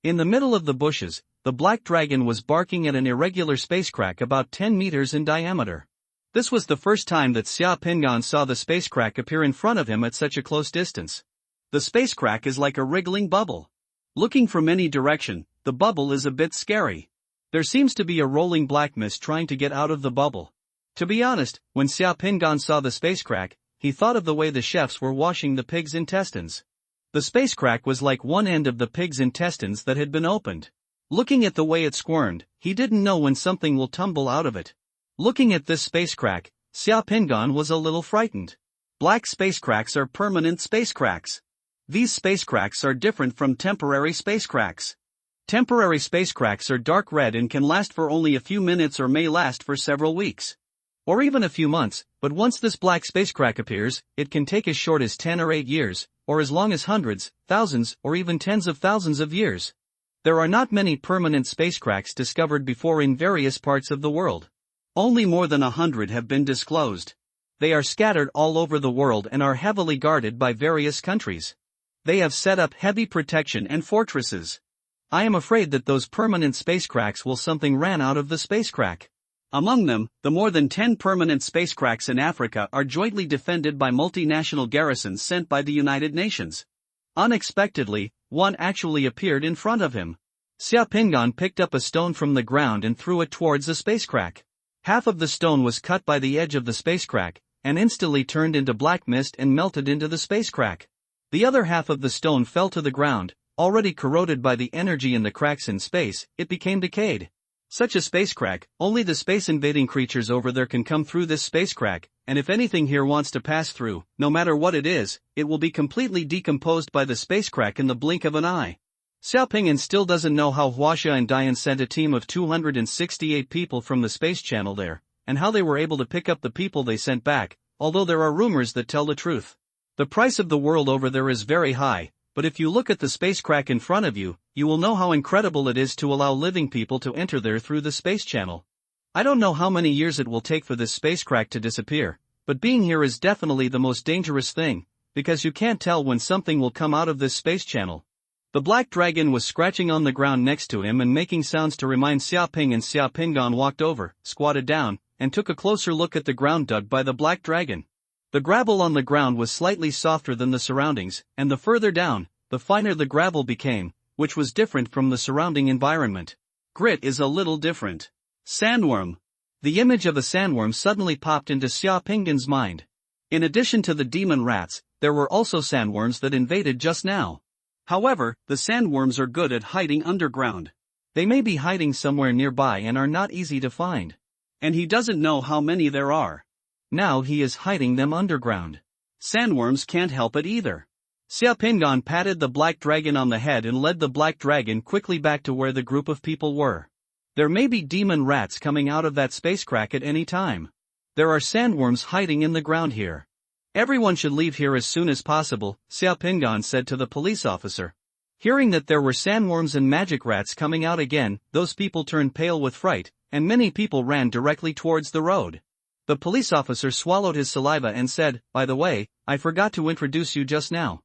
In the middle of the bushes, the black dragon was barking at an irregular space crack about 10 meters in diameter. This was the first time that Xia Pingan saw the space crack appear in front of him at such a close distance. The space crack is like a wriggling bubble. Looking from any direction, the bubble is a bit scary. There seems to be a rolling black mist trying to get out of the bubble. To be honest, when Xia Pingan saw the space crack, he thought of the way the chefs were washing the pig's intestines. The space crack was like one end of the pig's intestines that had been opened. Looking at the way it squirmed, he didn't know when something will tumble out of it. Looking at this space crack, Xia Pingan was a little frightened. Black space cracks are permanent space cracks. These space cracks are different from temporary space cracks. Temporary space cracks are dark red and can last for only a few minutes or may last for several weeks. Or even a few months, but once this black space crack appears, it can take as short as 10 or 8 years, or as long as hundreds, thousands, or even tens of thousands of years. There are not many permanent space cracks discovered before in various parts of the world. Only more than 100 have been disclosed. They are scattered all over the world and are heavily guarded by various countries. They have set up heavy protection and fortresses. I am afraid that those permanent space cracks will something ran out of the space crack. Among them, the more than 10 permanent space cracks in Africa are jointly defended by multinational garrisons sent by the United Nations. Unexpectedly, one actually appeared in front of him. Xia Pingan picked up a stone from the ground and threw it towards the space crack. Half of the stone was cut by the edge of the space crack, and instantly turned into black mist and melted into the space crack. The other half of the stone fell to the ground, already corroded by the energy in the cracks in space. It became decayed. Such a space crack, only the space-invading creatures over there can come through this space crack, and if anything here wants to pass through, no matter what it is, it will be completely decomposed by the space crack in the blink of an eye. Xia Pingan still doesn't know how Huaxia and Dian sent a team of 268 people from the space channel there, and how they were able to pick up the people they sent back, although there are rumors that tell the truth. The price of the world over there is very high, but if you look at the space crack in front of you, you will know how incredible it is to allow living people to enter there through the space channel. I don't know how many years it will take for this space crack to disappear, but being here is definitely the most dangerous thing, because you can't tell when something will come out of this space channel. The black dragon was scratching on the ground next to him and making sounds to remind Xia Ping, and Xia Pingan walked over, squatted down, and took a closer look at the ground dug by the black dragon. The gravel on the ground was slightly softer than the surroundings, and the further down, the finer the gravel became, which was different from the surrounding environment. Grit is a little different. Sandworm. The image of a sandworm suddenly popped into Xia Pingan's mind. In addition to the demon rats, there were also sandworms that invaded just now. However, the sandworms are good at hiding underground. They may be hiding somewhere nearby and are not easy to find. And he doesn't know how many there are. Now he is hiding them underground. Sandworms can't help it either. Xiaopingan patted the black dragon on the head and led the black dragon quickly back to where the group of people were. There may be demon rats coming out of that space crack at any time. There are sandworms hiding in the ground here. Everyone should leave here as soon as possible, Xiaopingan said to the police officer. Hearing that there were sandworms and magic rats coming out again, those people turned pale with fright, and many people ran directly towards the road. The police officer swallowed his saliva and said, "By the way, I forgot to introduce you just now.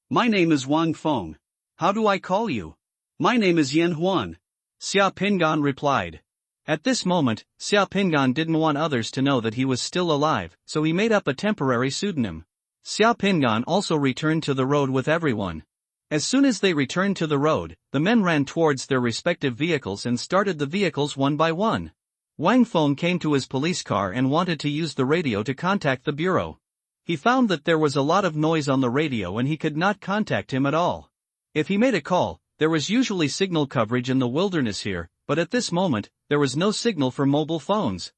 My name is Wang Feng. How do I call you?" "My name is Yan Huan," Xiaopingan replied. At this moment, Xiaopingan didn't want others to know that he was still alive, so he made up a temporary pseudonym. Xiaopingan also returned to the road with everyone. As soon as they returned to the road, the men ran towards their respective vehicles and started the vehicles one by one. Wang Feng came to his police car and wanted to use the radio to contact the bureau. He found that there was a lot of noise on the radio and he could not contact him at all. If he made a call, there was usually signal coverage in the wilderness here, but at this moment, there was no signal for mobile phones.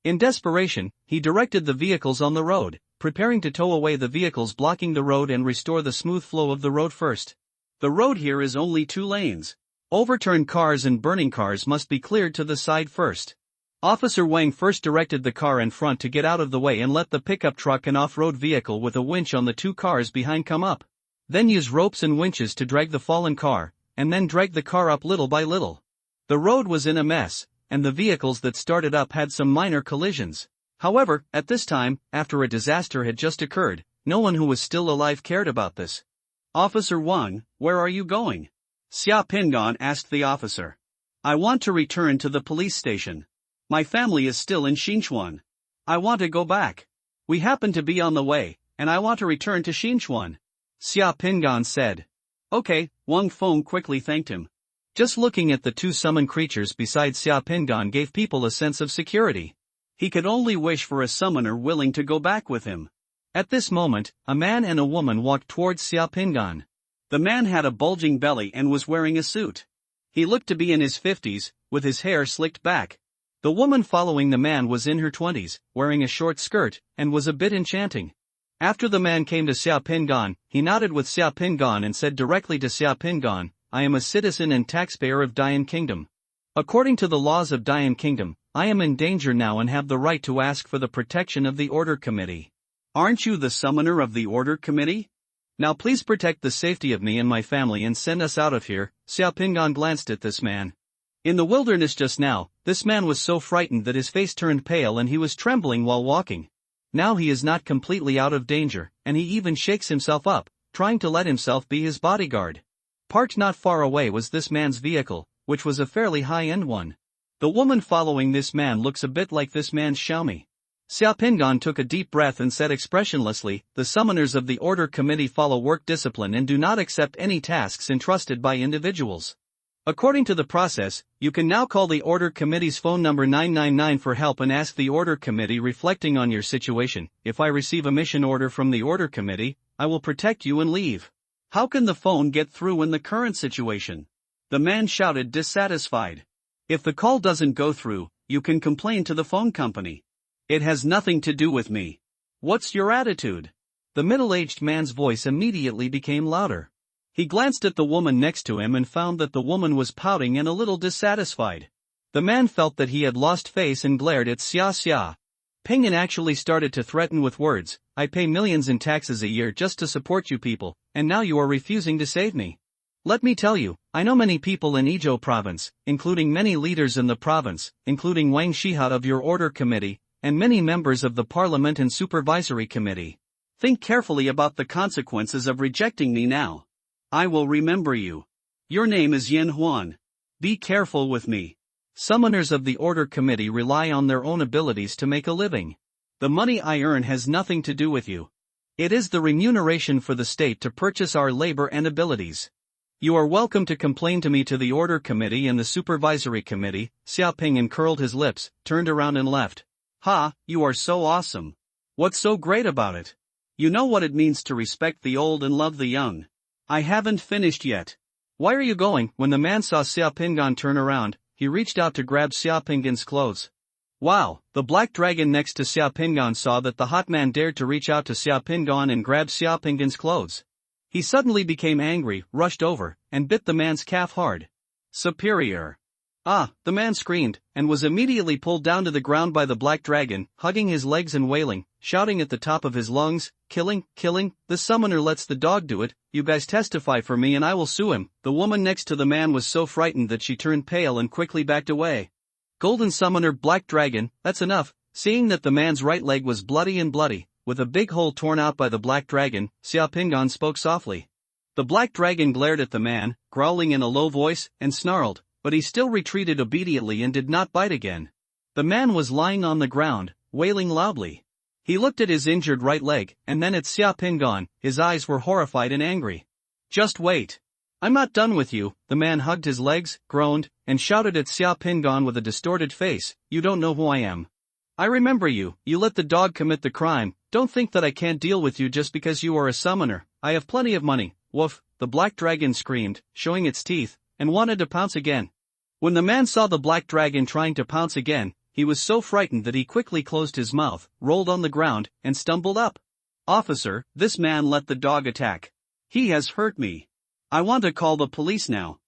In desperation, he directed the vehicles on the road, preparing to tow away the vehicles blocking the road and restore the smooth flow of the road first. The road here is only 2 lanes. Overturned cars and burning cars must be cleared to the side first. Officer Wang first directed the car in front to get out of the way and let the pickup truck and off-road vehicle with a winch on the 2 cars behind come up. Then use ropes and winches to drag the fallen car, and then drag the car up little by little. The road was in a mess, and the vehicles that started up had some minor collisions. However, at this time, after a disaster had just occurred, no one who was still alive cared about this. "Officer Wang, where are you going?" Xiaopingan asked the officer. "I want to return to the police station. My family is still in Xinchuan. I want to go back. We happen to be on the way, and I want to return to Xinchuan," Xiaopingan said. "Okay," Wang Feng quickly thanked him. Just looking at the 2 summoned creatures beside Xiaopingan gave people a sense of security. He could only wish for a summoner willing to go back with him. At this moment, a man and a woman walked towards Xiaopingan. The man had a bulging belly and was wearing a suit. He looked to be in his 50s, with his hair slicked back. The woman following the man was in her 20s, wearing a short skirt, and was a bit enchanting. After the man came to Xiaopingan, he nodded with Xiaopingan and said directly to Xiaopingan, "I am a citizen and taxpayer of Dian Kingdom. According to the laws of Dian Kingdom, I am in danger now and have the right to ask for the protection of the Order Committee." "Aren't you the summoner of the Order Committee? Now please protect the safety of me and my family and send us out of here." Xiaopingan glanced at this man. In the wilderness just now, this man was so frightened that his face turned pale and he was trembling while walking. Now he is not completely out of danger, and he even shakes himself up, trying to let himself be his bodyguard. Parked not far away was this man's vehicle, which was a fairly high-end one. The woman following this man looks a bit like this man's Xiaomi. Xiaopingan took a deep breath and said expressionlessly, "The summoners of the Order Committee follow work discipline and do not accept any tasks entrusted by individuals. According to the process, you can now call the Order Committee's phone number 999 for help and ask the Order Committee reflecting on your situation. If I receive a mission order from the Order Committee, I will protect you and leave." "How can the phone get through in the current situation?" the man shouted dissatisfied. "If the call doesn't go through, you can complain to the phone company. It has nothing to do with me. What's your attitude?" The middle-aged man's voice immediately became louder. He glanced at the woman next to him and found that the woman was pouting and a little dissatisfied. The man felt that he had lost face and glared at Xia Xia. Ping'an actually started to threaten with words, "I pay millions in taxes a year just to support you people, and now you are refusing to save me. Let me tell you, I know many people in Izhou province, including many leaders in the province, including Wang Shiha of your Order Committee, and many members of the Parliament and Supervisory Committee. Think carefully about the consequences of rejecting me now. I will remember you. Your name is Yan Huan. Be careful with me." Summoners of the Order Committee rely on their own abilities to make a living. The money I earn has nothing to do with you. It is the remuneration for the state to purchase our labor and abilities. You are welcome to complain to me to the Order Committee and the Supervisory Committee. Xiaoping curled his lips, turned around and left. "Ha, you are so awesome. What's so great about it? You know what it means to respect the old and love the young. I haven't finished yet." "Why are you going?" When the man saw Xiaopingan turn around, he reached out to grab Xiaopingan's clothes. Wow, the black dragon next to Xiaopingan saw that the hot man dared to reach out to Xiaopingan and grab Xiaopingan's clothes. He suddenly became angry, rushed over, and bit the man's calf hard. Superior! Ah, the man screamed, and was immediately pulled down to the ground by the black dragon, hugging his legs and wailing, shouting at the top of his lungs, killing, the summoner lets the dog do it, you guys testify for me and I will sue him. The woman next to the man was so frightened that she turned pale and quickly backed away. Golden summoner black dragon, that's enough. Seeing that the man's right leg was bloody, with a big hole torn out by the black dragon, Xia Pingan spoke softly. The black dragon glared at the man, growling in a low voice, and snarled, but he still retreated obediently and did not bite again. The man was lying on the ground, wailing loudly. He looked at his injured right leg, and then at Xia Pingan. His eyes were horrified and angry. Just wait. I'm not done with you. The man hugged his legs, groaned, and shouted at Xia Pingan with a distorted face, you don't know who I am. I remember you, you let the dog commit the crime, don't think that I can't deal with you just because you are a summoner, I have plenty of money. Woof, the black dragon screamed, showing its teeth, and wanted to pounce again. When the man saw the black dragon trying to pounce again, he was so frightened that he quickly closed his mouth, rolled on the ground, and stumbled up. Officer, this man let the dog attack. He has hurt me. I want to call the police now.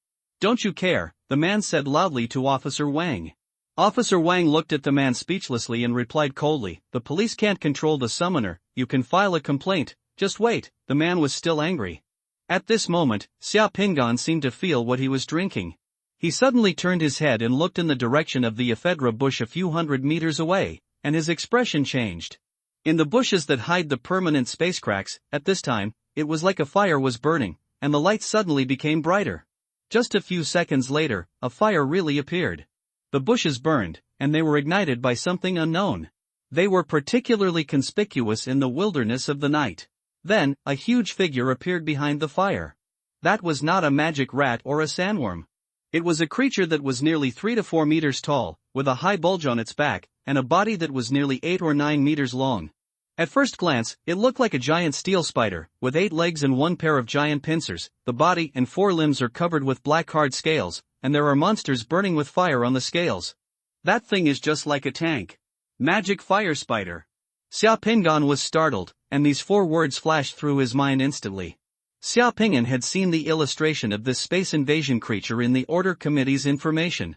Don't you care, the man said loudly to Officer Wang. Officer Wang looked at the man speechlessly and replied coldly, the police can't control the summoner, you can file a complaint, just wait. The man was still angry. At this moment, Xia Pingan seemed to feel what he was drinking. He suddenly turned his head and looked in the direction of the ephedra bush a few hundred meters away, and his expression changed. In the bushes that hide the permanent space cracks, at this time, it was like a fire was burning, and the light suddenly became brighter. Just a few seconds later, a fire really appeared. The bushes burned, and they were ignited by something unknown. They were particularly conspicuous in the wilderness of the night. Then, a huge figure appeared behind the fire. That was not a magic rat or a sandworm. It was a creature that was nearly 3 to 4 meters tall, with a high bulge on its back, and a body that was nearly 8 or 9 meters long. At first glance, it looked like a giant steel spider, with 8 legs and 1 pair of giant pincers. The body and 4 limbs are covered with black hard scales, and there are monsters burning with fire on the scales. That thing is just like a tank. Magic fire spider. Xia Pingan was startled, and these 4 words flashed through his mind instantly. Xia Pingan had seen the illustration of this space invasion creature in the Order Committee's information.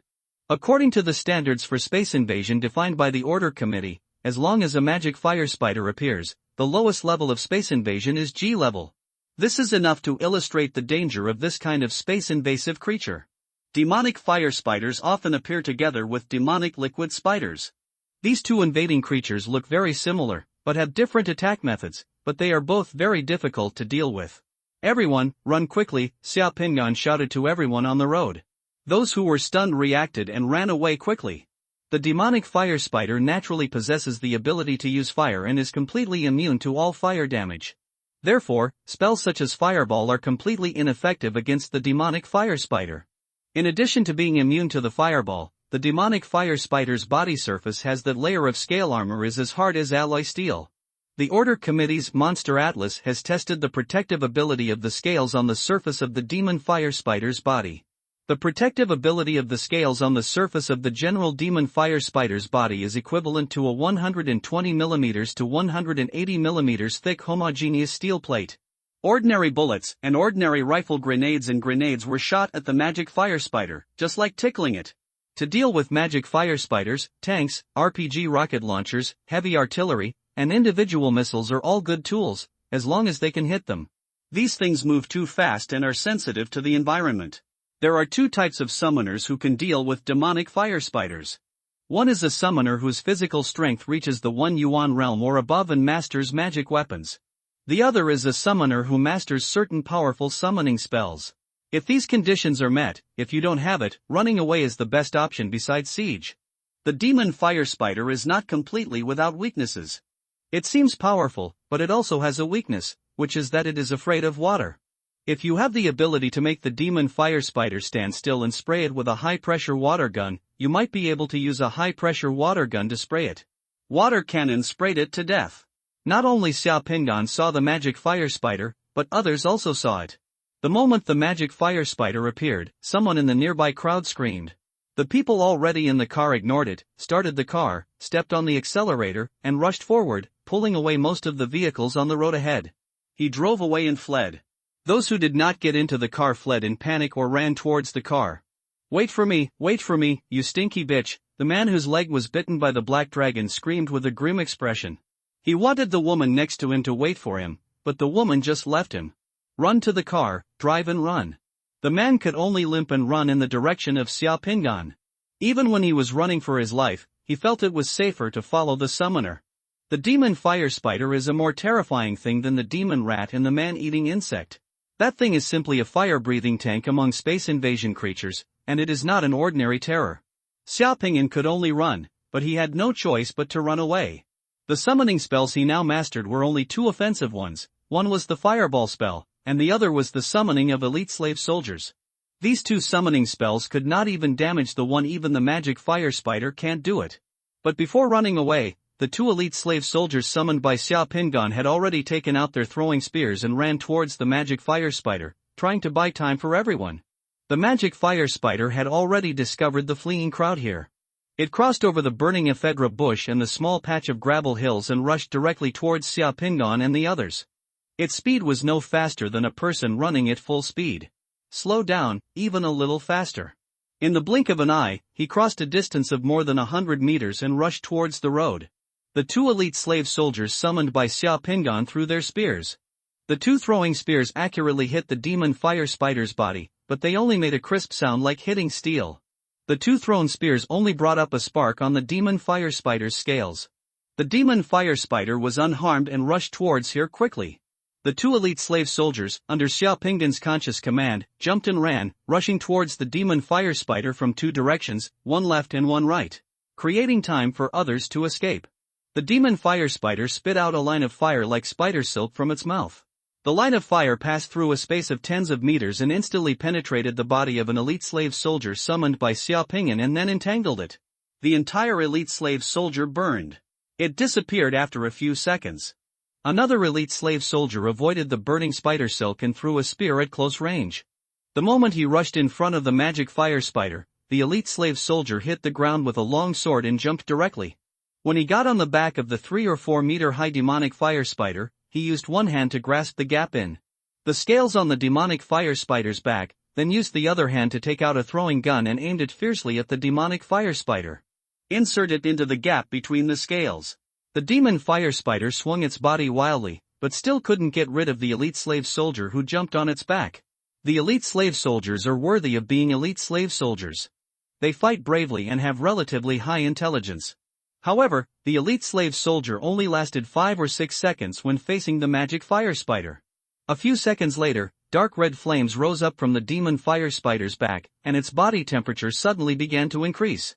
According to the standards for space invasion defined by the Order Committee, as long as a magic fire spider appears, the lowest level of space invasion is G level. This is enough to illustrate the danger of this kind of space invasive creature. Demonic fire spiders often appear together with demonic liquid spiders. These two invading creatures look very similar, but have different attack methods, but they are both very difficult to deal with. Everyone, run quickly, Xia Pingan shouted to everyone on the road. Those who were stunned reacted and ran away quickly. The demonic fire spider naturally possesses the ability to use fire and is completely immune to all fire damage. Therefore, spells such as Fireball are completely ineffective against the demonic fire spider. In addition to being immune to the fireball, the demonic fire spider's body surface has that layer of scale armor is as hard as alloy steel. The Order Committee's Monster Atlas has tested the protective ability of the scales on the surface of the demon fire spider's body. The protective ability of the scales on the surface of the general demon fire spider's body is equivalent to a 120 mm to 180 mm thick homogeneous steel plate. Ordinary bullets and ordinary rifle grenades were shot at the magic fire spider, just like tickling it. To deal with magic fire spiders, tanks, RPG rocket launchers, heavy artillery, and individual missiles are all good tools, as long as they can hit them. These things move too fast and are sensitive to the environment. There are 2 types of summoners who can deal with demonic fire spiders. One is a summoner whose physical strength reaches the 1 yuan realm or above and masters magic weapons. The other is a summoner who masters certain powerful summoning spells. If these conditions are met, if you don't have it, running away is the best option besides siege. The demon fire spider is not completely without weaknesses. It seems powerful, but it also has a weakness, which is that it is afraid of water. If you have the ability to make the demon fire spider stand still and spray it with a high-pressure water gun, you might be able to use a high-pressure water gun to spray it. Water cannon sprayed it to death. Not only Xia Pingan saw the magic fire spider, but others also saw it. The moment the magic fire spider appeared, someone in the nearby crowd screamed. The people already in the car ignored it, started the car, stepped on the accelerator, and rushed forward, pulling away most of the vehicles on the road ahead. He drove away and fled. Those who did not get into the car fled in panic or ran towards the car. Wait for me, you stinky bitch," the man whose leg was bitten by the black dragon screamed with a grim expression. He wanted the woman next to him to wait for him, but the woman just left him. Run to the car, drive and run. The man could only limp and run in the direction of Xiaopingan. Even when he was running for his life, he felt it was safer to follow the summoner. The demon fire spider is a more terrifying thing than the demon rat and the man-eating insect. That thing is simply a fire-breathing tank among space invasion creatures, and it is not an ordinary terror. Xiaopingan could only run, but he had no choice but to run away. The summoning spells he now mastered were only two offensive ones. One was the fireball spell, and the other was the summoning of elite slave soldiers. These two summoning spells could not even damage the one. Even the magic fire spider can't do it. But before running away, the two elite slave soldiers summoned by Xiaopingan had already taken out their throwing spears and ran towards the magic fire spider, trying to buy time for everyone. The magic fire spider had already discovered the fleeing crowd here. It crossed over the burning ephedra bush and the small patch of gravel hills and rushed directly towards Xiaopingan and the others. Its speed was no faster than a person running at full speed. Slow down, even a little faster. In the blink of an eye, he crossed a distance of more than 100 meters and rushed towards the road. The two elite slave soldiers summoned by Xiaopingan threw their spears. The two throwing spears accurately hit the demon fire spider's body, but they only made a crisp sound like hitting steel. The two thrown spears only brought up a spark on the demon fire spider's scales. The demon fire spider was unharmed and rushed towards here quickly. The two elite slave soldiers, under Xiaopingan's conscious command, jumped and ran, rushing towards the demon fire spider from two directions, one left and one right, creating time for others to escape. The demon fire spider spit out a line of fire like spider silk from its mouth. The line of fire passed through a space of tens of meters and instantly penetrated the body of an elite slave soldier summoned by Xiaopingan and then entangled it. The entire elite slave soldier burned. It disappeared after a few seconds. Another elite slave soldier avoided the burning spider silk and threw a spear at close range. The moment he rushed in front of the magic fire spider, the elite slave soldier hit the ground with a long sword and jumped directly. When he got on the back of the 3 or 4 meter high demonic fire spider, he used one hand to grasp the gap in the scales on the demonic fire spider's back, then used the other hand to take out a throwing gun and aimed it fiercely at the demonic fire spider. Insert it into the gap between the scales. The demon fire spider swung its body wildly, but still couldn't get rid of the elite slave soldier who jumped on its back. The elite slave soldiers are worthy of being elite slave soldiers. They fight bravely and have relatively high intelligence. However, the elite slave soldier only lasted 5 or 6 seconds when facing the magic fire spider. A few seconds later, dark red flames rose up from the demon fire spider's back, and its body temperature suddenly began to increase.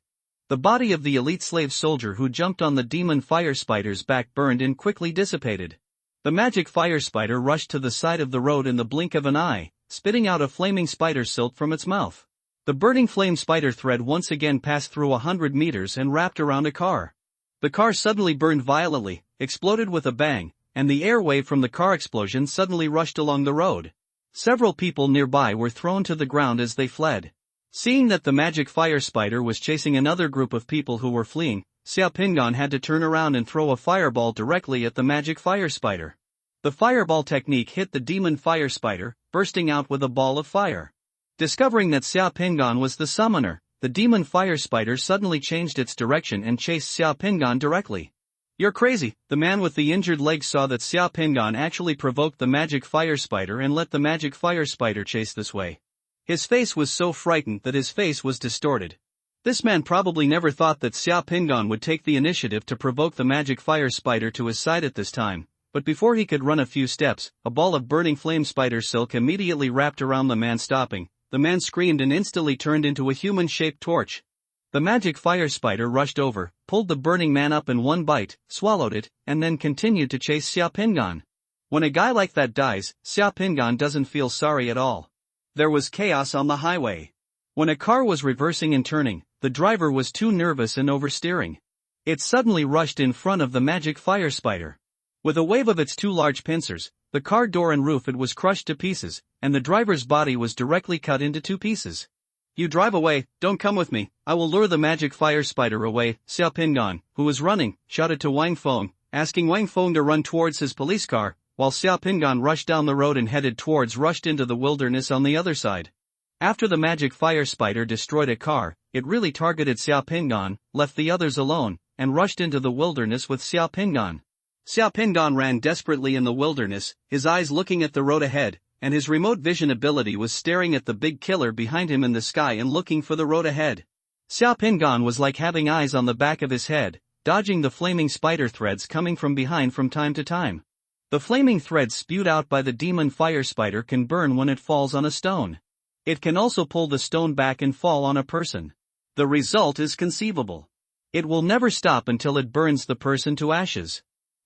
The body of the elite slave soldier who jumped on the demon fire spider's back burned and quickly dissipated. The magic fire spider rushed to the side of the road in the blink of an eye, spitting out a flaming spider silk from its mouth. The burning flame spider thread once again passed through 100 meters and wrapped around a car. The car suddenly burned violently, exploded with a bang, and the air wave from the car explosion suddenly rushed along the road. Several people nearby were thrown to the ground as they fled. Seeing that the magic fire spider was chasing another group of people who were fleeing, Xiaopingan had to turn around and throw a fireball directly at the magic fire spider. The fireball technique hit the demon fire spider, bursting out with a ball of fire. Discovering that Xiaopingan was the summoner, the demon fire spider suddenly changed its direction and chased Xiaopingan directly. "You're crazy," the man with the injured leg saw that Xiaopingan actually provoked the magic fire spider and let the magic fire spider chase this way. His face was so frightened that his face was distorted. This man probably never thought that Xiaopingan would take the initiative to provoke the magic fire spider to his side at this time, but before he could run a few steps, a ball of burning flame spider silk immediately wrapped around the man. Stopping, the man screamed and instantly turned into a human-shaped torch. The magic fire spider rushed over, pulled the burning man up in one bite, swallowed it, and then continued to chase Xiaopingan. When a guy like that dies, Xiaopingan doesn't feel sorry at all. There was chaos on the highway. When a car was reversing and turning, the driver was too nervous and oversteering. It suddenly rushed in front of the magic fire spider. With a wave of its two large pincers, the car door and roof it was crushed to pieces, and the driver's body was directly cut into 2 pieces. "You drive away, don't come with me, I will lure the magic fire spider away," Xiaopingan, who was running, shouted to Wang Feng, asking Wang Feng to run towards his police car, while Xiaopingan rushed down the road and rushed into the wilderness on the other side. After the magic fire spider destroyed a car, it really targeted Xiaopingan, left the others alone, and rushed into the wilderness with Xiaopingan. Xiaopingan ran desperately in the wilderness, his eyes looking at the road ahead, and his remote vision ability was staring at the big killer behind him in the sky and looking for the road ahead. Xiaopingan was like having eyes on the back of his head, dodging the flaming spider threads coming from behind from time to time. The flaming threads spewed out by the demon fire spider can burn when it falls on a stone. It can also pull the stone back and fall on a person. The result is conceivable. It will never stop until it burns the person to ashes.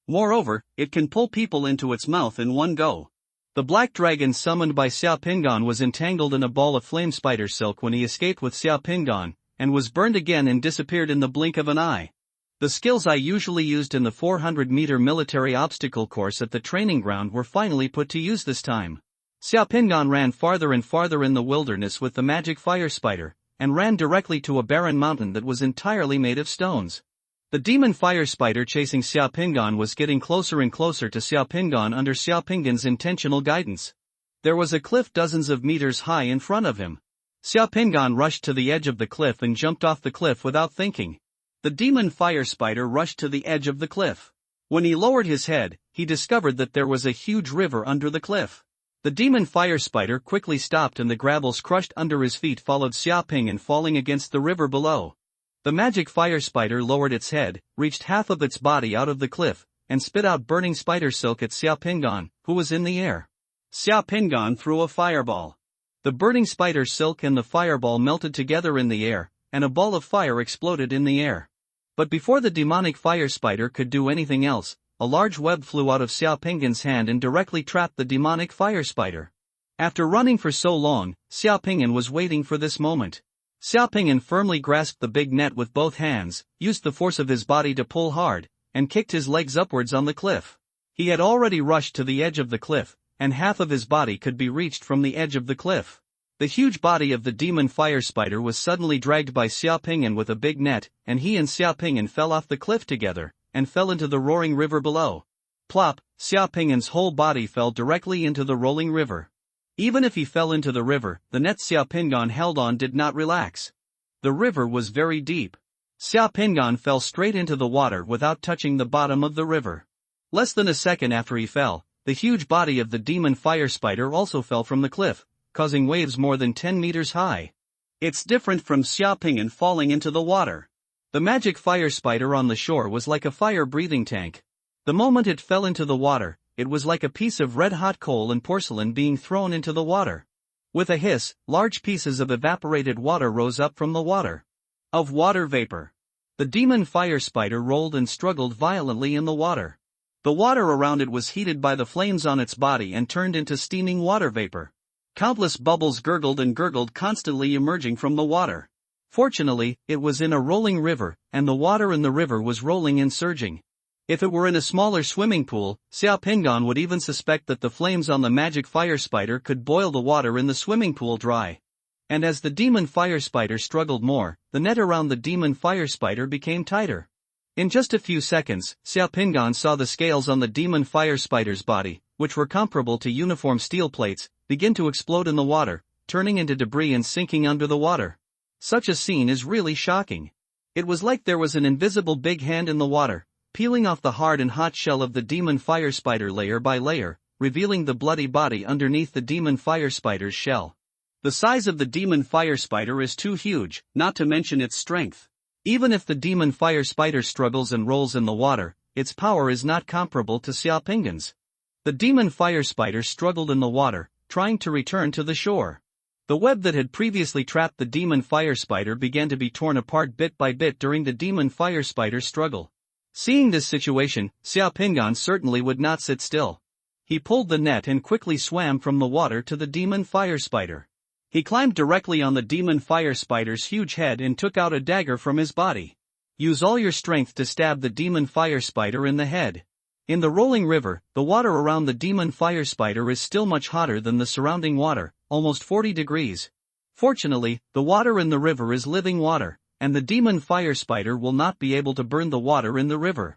Moreover, it can pull people into its mouth in one go. The black dragon summoned by Xiaopingan was entangled in a ball of flame spider silk when he escaped with Xiaopingan, and was burned again and disappeared in the blink of an eye. The skills I usually used in the 400-meter military obstacle course at the training ground were finally put to use this time. Xiaopingan ran farther and farther in the wilderness with the magic fire spider, and ran directly to a barren mountain that was entirely made of stones. The demon fire spider chasing Xiaopingan was getting closer and closer to Xiaopingan under Xiaopingan's intentional guidance. There was a cliff dozens of meters high in front of him. Xiaopingan rushed to the edge of the cliff and jumped off the cliff without thinking. The demon fire spider rushed to the edge of the cliff. When he lowered his head, he discovered that there was a huge river under the cliff. The demon fire spider quickly stopped and the gravels crushed under his feet followed Xiaopingan falling against the river below. The magic fire spider lowered its head, reached half of its body out of the cliff, and spit out burning spider silk at Xiaopingan, who was in the air. Xiaopingan threw a fireball. The burning spider silk and the fireball melted together in the air, and a ball of fire exploded in the air. But before the demonic fire spider could do anything else, a large web flew out of Xiaopingan's hand and directly trapped the demonic fire spider. After running for so long, Xiaopingan was waiting for this moment. Xiaopingan firmly grasped the big net with both hands, used the force of his body to pull hard, and kicked his legs upwards on the cliff. He had already rushed to the edge of the cliff, and half of his body could be reached from the edge of the cliff. The huge body of the demon fire spider was suddenly dragged by Xiaopingan with a big net, and he and Xiaopingan fell off the cliff together, and fell into the roaring river below. Plop, Xiaopingan's whole body fell directly into the rolling river. Even if he fell into the river, the net Xiaopingan held on did not relax. The river was very deep. Xiaopingan fell straight into the water without touching the bottom of the river. Less than a second after he fell, the huge body of the demon fire spider also fell from the cliff, causing waves more than 10 meters high. It's different from Xiaopingan falling into the water. The magic fire spider on the shore was like a fire-breathing tank. The moment it fell into the water, it was like a piece of red-hot coal and porcelain being thrown into the water. With a hiss, large pieces of evaporated water rose up from the water. Of water vapor. The demon fire spider rolled and struggled violently in the water. The water around it was heated by the flames on its body and turned into steaming water vapor. Countless bubbles gurgled and gurgled constantly emerging from the water. Fortunately, it was in a rolling river, and the water in the river was rolling and surging. If it were in a smaller swimming pool, Xiaopingan would even suspect that the flames on the magic fire spider could boil the water in the swimming pool dry. And as the demon fire spider struggled more, the net around the demon fire spider became tighter. In just a few seconds, Xiaopingan saw the scales on the demon fire spider's body, which were comparable to uniform steel plates, begin to explode in the water, turning into debris and sinking under the water. Such a scene is really shocking. It was like there was an invisible big hand in the water, peeling off the hard and hot shell of the demon fire spider layer by layer, revealing the bloody body underneath the demon fire spider's shell. The size of the demon fire spider is too huge, not to mention its strength. Even if the demon fire spider struggles and rolls in the water, its power is not comparable to Xiaopingan's. The demon fire spider struggled in the water, trying to return to the shore. The web that had previously trapped the demon fire spider began to be torn apart bit by bit during the demon fire spider's struggle. Seeing this situation, Xiaopingan certainly would not sit still. He pulled the net and quickly swam from the water to the demon fire spider. He climbed directly on the demon fire spider's huge head and took out a dagger from his body. Use all your strength to stab the demon fire spider in the head. In the rolling river, the water around the demon fire spider is still much hotter than the surrounding water, almost 40 degrees. Fortunately, the water in the river is living water, and the demon fire spider will not be able to burn the water in the river.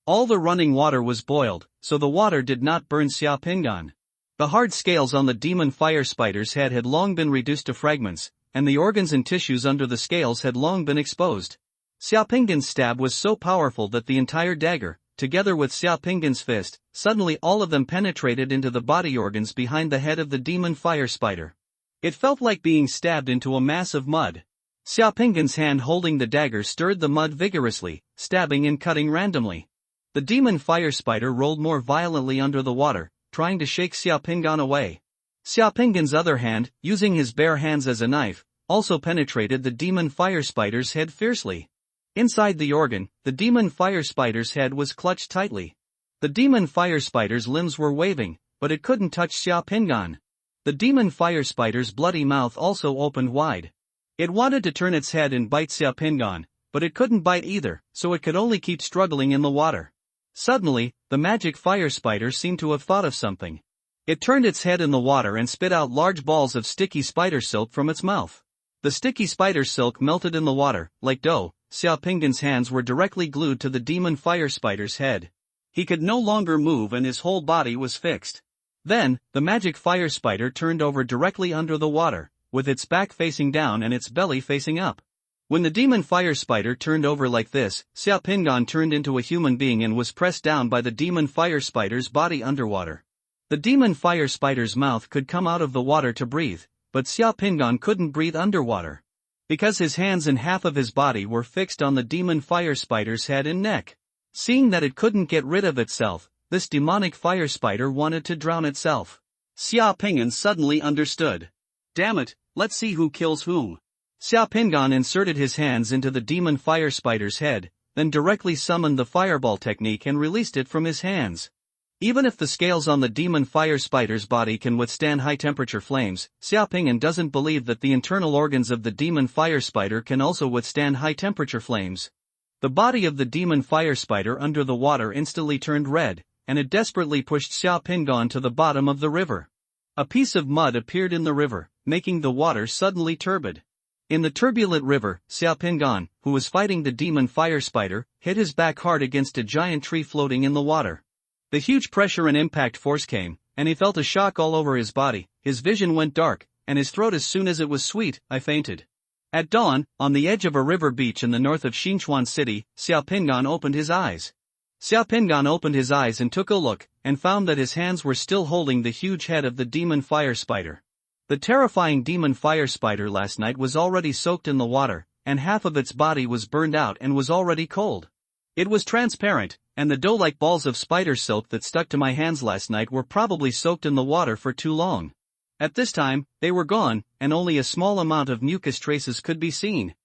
All the running water was boiled, so the water did not burn Xiao Pingan. The hard scales on the demon fire spider's head had long been reduced to fragments, and the organs and tissues under the scales had long been exposed. Xiao Pingan's stab was so powerful that the entire dagger, together with Xiao Pingan's fist, suddenly all of them penetrated into the body organs behind the head of the demon fire spider. It felt like being stabbed into a mass of mud. Xiao Pingan's hand holding the dagger stirred the mud vigorously, stabbing and cutting randomly. The demon fire spider rolled more violently under the water, trying to shake Xiao Pingan away. Xiao Pingan's other hand, using his bare hands as a knife, also penetrated the demon fire spider's head fiercely. Inside the organ, the demon fire spider's head was clutched tightly. The demon fire spider's limbs were waving, but it couldn't touch Xiao Pingan. The demon fire spider's bloody mouth also opened wide. It wanted to turn its head and bite Xiao Pingan, but it couldn't bite either, so it could only keep struggling in the water. Suddenly, the magic fire spider seemed to have thought of something. It turned its head in the water and spit out large balls of sticky spider silk from its mouth. The sticky spider silk melted in the water, like dough. Xiao Pingan's hands were directly glued to the demon fire spider's head. He could no longer move and his whole body was fixed. Then, the magic fire spider turned over directly under the water, with its back facing down and its belly facing up. When the demon fire spider turned over like this, Xiao Pingan turned into a human being and was pressed down by the demon fire spider's body underwater. The demon fire spider's mouth could come out of the water to breathe, but Xiao Pingan couldn't breathe underwater. Because his hands and half of his body were fixed on the demon fire spider's head and neck. Seeing that it couldn't get rid of itself, this demonic fire spider wanted to drown itself. Xiao Pingan suddenly understood. Damn it, let's see who kills whom. Xiao Pingan inserted his hands into the demon fire spider's head, then directly summoned the fireball technique and released it from his hands. Even if the scales on the demon fire spider's body can withstand high-temperature flames, Xiao Pingan doesn't believe that the internal organs of the demon fire spider can also withstand high-temperature flames. The body of the demon fire spider under the water instantly turned red, and it desperately pushed Xiao Pingan to the bottom of the river. A piece of mud appeared in the river, making the water suddenly turbid. In the turbulent river, Xiao Pingan, who was fighting the demon fire spider, hit his back hard against a giant tree floating in the water. The huge pressure and impact force came, and he felt a shock all over his body. His vision went dark, and his throat as soon as it was sweet. I fainted. At dawn, on the edge of a river beach in the north of Xinchuan City, Xiao Pingan opened his eyes. Xiao Pingan opened his eyes and took a look, and found that his hands were still holding the huge head of the demon fire spider. The terrifying demon fire spider last night was already soaked in the water, and half of its body was burned out and was already cold. It was transparent, and the dough-like balls of spider silk that stuck to my hands last night were probably soaked in the water for too long. At this time, they were gone, and only a small amount of mucus traces could be seen.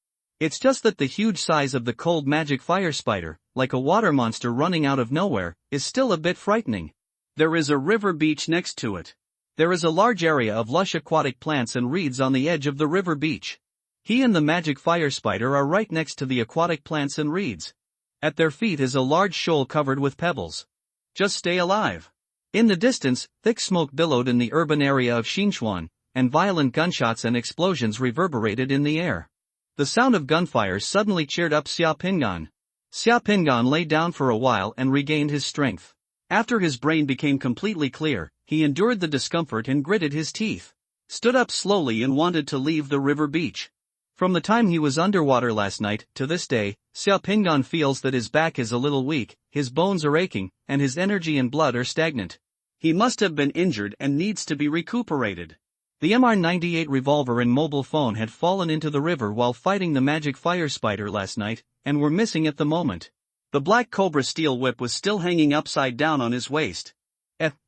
It's just that the huge size of the cold magic fire spider, like a water monster running out of nowhere, is still a bit frightening. There is a river beach next to it. There is a large area of lush aquatic plants and reeds on the edge of the river beach. He and the magic fire spider are right next to the aquatic plants and reeds. At their feet is a large shoal covered with pebbles. Just stay alive. In the distance, thick smoke billowed in the urban area of Xinchuan, and violent gunshots and explosions reverberated in the air. The sound of gunfire suddenly cheered up Xiao Pingan. Xiao Pingan lay down for a while and regained his strength. After his brain became completely clear, he endured the discomfort and gritted his teeth. Stood up slowly and wanted to leave the river beach. From the time he was underwater last night to this day, Xiao Pingan feels that his back is a little weak, his bones are aching, and his energy and blood are stagnant. He must have been injured and needs to be recuperated. The MR98 revolver and mobile phone had fallen into the river while fighting the magic fire spider last night, and were missing at the moment. The black cobra steel whip was still hanging upside down on his waist.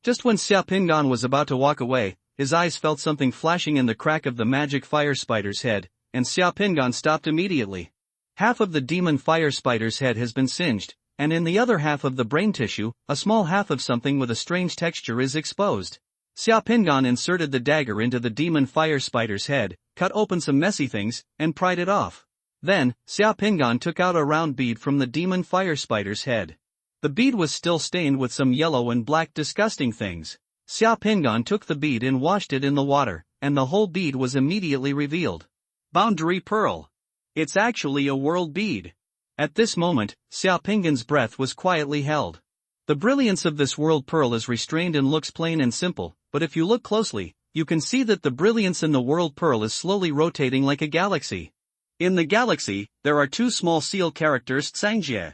Just when Xiao Pingan was about to walk away, his eyes felt something flashing in the crack of the magic fire spider's head, and Xiao Pingan stopped immediately. Half of the demon fire spider's head has been singed, and in the other half of the brain tissue, a small half of something with a strange texture is exposed. Xiao Pingan inserted the dagger into the demon fire spider's head, cut open some messy things, and pried it off. Then, Xiao Pingan took out a round bead from the demon fire spider's head. The bead was still stained with some yellow and black disgusting things. Xiao Pingan took the bead and washed it in the water, and the whole bead was immediately revealed. Boundary pearl. It's actually a world bead. At this moment, Xiaoping's breath was quietly held. The brilliance of this world pearl is restrained and looks plain and simple, but if you look closely, you can see that the brilliance in the world pearl is slowly rotating like a galaxy. In the galaxy, there are two small seal characters Tsangje.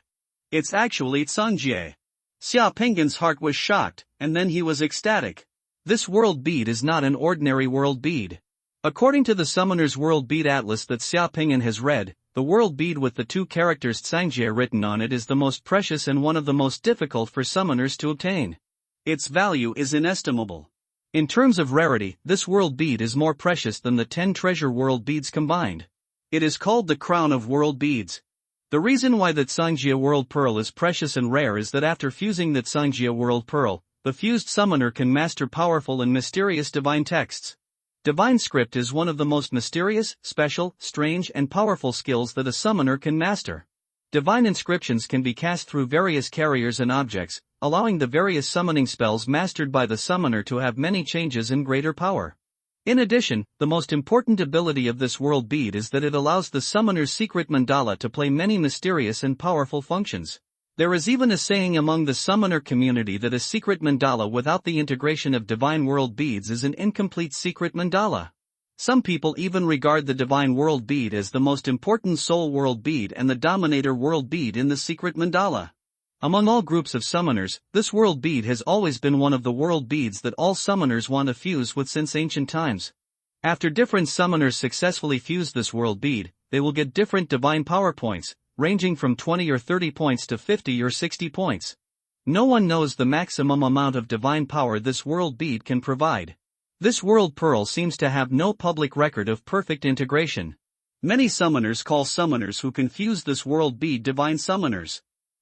It's actually Tsangje. Xiaoping's heart was shocked, and then he was ecstatic. This world bead is not an ordinary world bead. According to the Summoner's World Bead Atlas that Xiaoping has read, the world bead with the two characters Tsangje written on it is the most precious and one of the most difficult for summoners to obtain. Its value is inestimable. In terms of rarity, this world bead is more precious than the 10 treasure world beads combined. It is called the crown of world beads. The reason why the Tsangje world pearl is precious and rare is that after fusing the Tsangje world pearl, the fused summoner can master powerful and mysterious divine texts. Divine script is one of the most mysterious, special, strange and powerful skills that a summoner can master. Divine inscriptions can be cast through various carriers and objects, allowing the various summoning spells mastered by the summoner to have many changes and greater power. In addition, the most important ability of this world bead is that it allows the summoner's secret mandala to play many mysterious and powerful functions. There is even a saying among the summoner community that a secret mandala without the integration of divine world beads is an incomplete secret mandala. Some people even regard the divine world bead as the most important soul world bead and the dominator world bead in the secret mandala. Among all groups of summoners, this world bead has always been one of the world beads that all summoners want to fuse with since ancient times. After different summoners successfully fuse this world bead, they will get different divine power points, ranging from 20 or 30 points to 50 or 60 points. No one knows the maximum amount of divine power this world bead can provide. This world pearl seems to have no public record of perfect integration. Many summoners call summoners who can fuse this world bead divine summoners.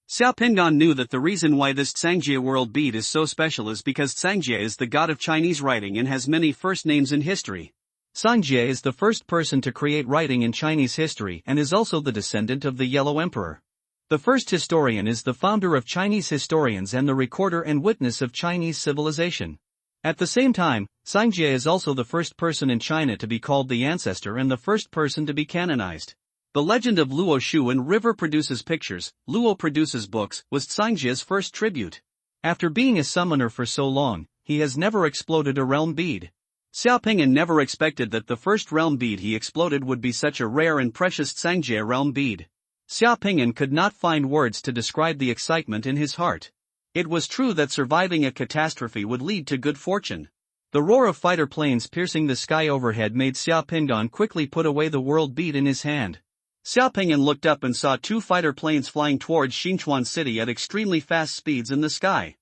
Xiaoping knew that the reason why this Tsangje world bead is so special is because Tsangje is the god of Chinese writing and has many first names in history. Tsangje is the first person to create writing in Chinese history and is also the descendant of the Yellow Emperor. The first historian is the founder of Chinese historians and the recorder and witness of Chinese civilization. At the same time, Tsangje is also the first person in China to be called the ancestor and the first person to be canonized. The legend of Luo Shu and River produces pictures, Luo produces books, was Tsangje's first tribute. After being a summoner for so long, he has never exploded a realm bead. Xiaoping never expected that the first realm bead he exploded would be such a rare and precious Tsangje realm bead. Xiaoping could not find words to describe the excitement in his heart. It was true that surviving a catastrophe would lead to good fortune. The roar of fighter planes piercing the sky overhead made Xiaoping quickly put away the world bead in his hand. Xiaoping looked up and saw two fighter planes flying towards Xinchuan City at extremely fast speeds in the sky.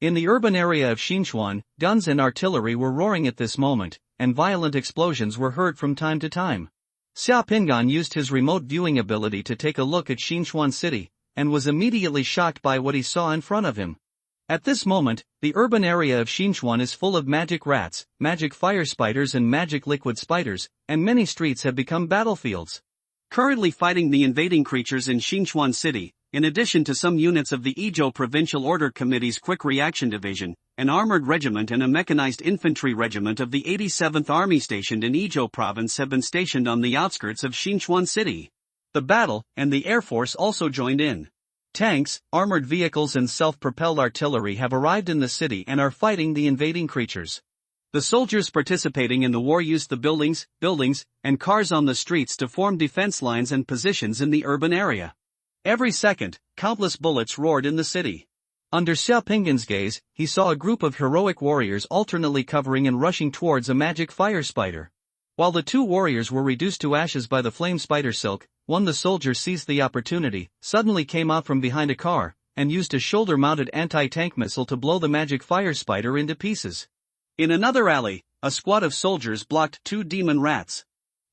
In the urban area of Xinchuan, guns and artillery were roaring at this moment, and violent explosions were heard from time to time. Xiaoping used his remote viewing ability to take a look at Xinchuan City, and was immediately shocked by what he saw in front of him. At this moment, the urban area of Xinchuan is full of magic rats, magic fire spiders and magic liquid spiders, and many streets have become battlefields. Currently fighting the invading creatures in Xinchuan City, in addition to some units of the Izhou Provincial Order Committee's Quick Reaction Division, an armored regiment and a mechanized infantry regiment of the 87th Army stationed in Izhou Province have been stationed on the outskirts of Xinchuan City. The battle, and the Air Force also joined in. Tanks, armored vehicles and self-propelled artillery have arrived in the city and are fighting the invading creatures. The soldiers participating in the war used the buildings, and cars on the streets to form defense lines and positions in the urban area. Every second, countless bullets roared in the city. Under Xiaoping's gaze, he saw a group of heroic warriors alternately covering and rushing towards a magic fire spider. While the two warriors were reduced to ashes by the flame spider silk, one the soldier seized the opportunity, suddenly came out from behind a car, and used a shoulder-mounted anti-tank missile to blow the magic fire spider into pieces. In another alley, a squad of soldiers blocked two demon rats.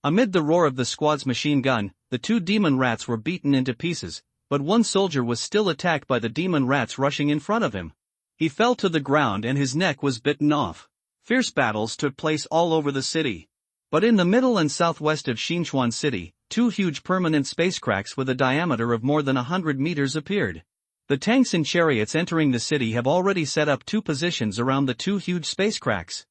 Amid the roar of the squad's machine gun, the two demon rats were beaten into pieces, but one soldier was still attacked by the demon rats rushing in front of him. He fell to the ground and his neck was bitten off. Fierce battles took place all over the city. But in the middle and southwest of Xinchuan City, two huge permanent spacecrafts with a diameter of more than 100 meters appeared. The tanks and chariots entering the city have already set up two positions around the two huge spacecrafts.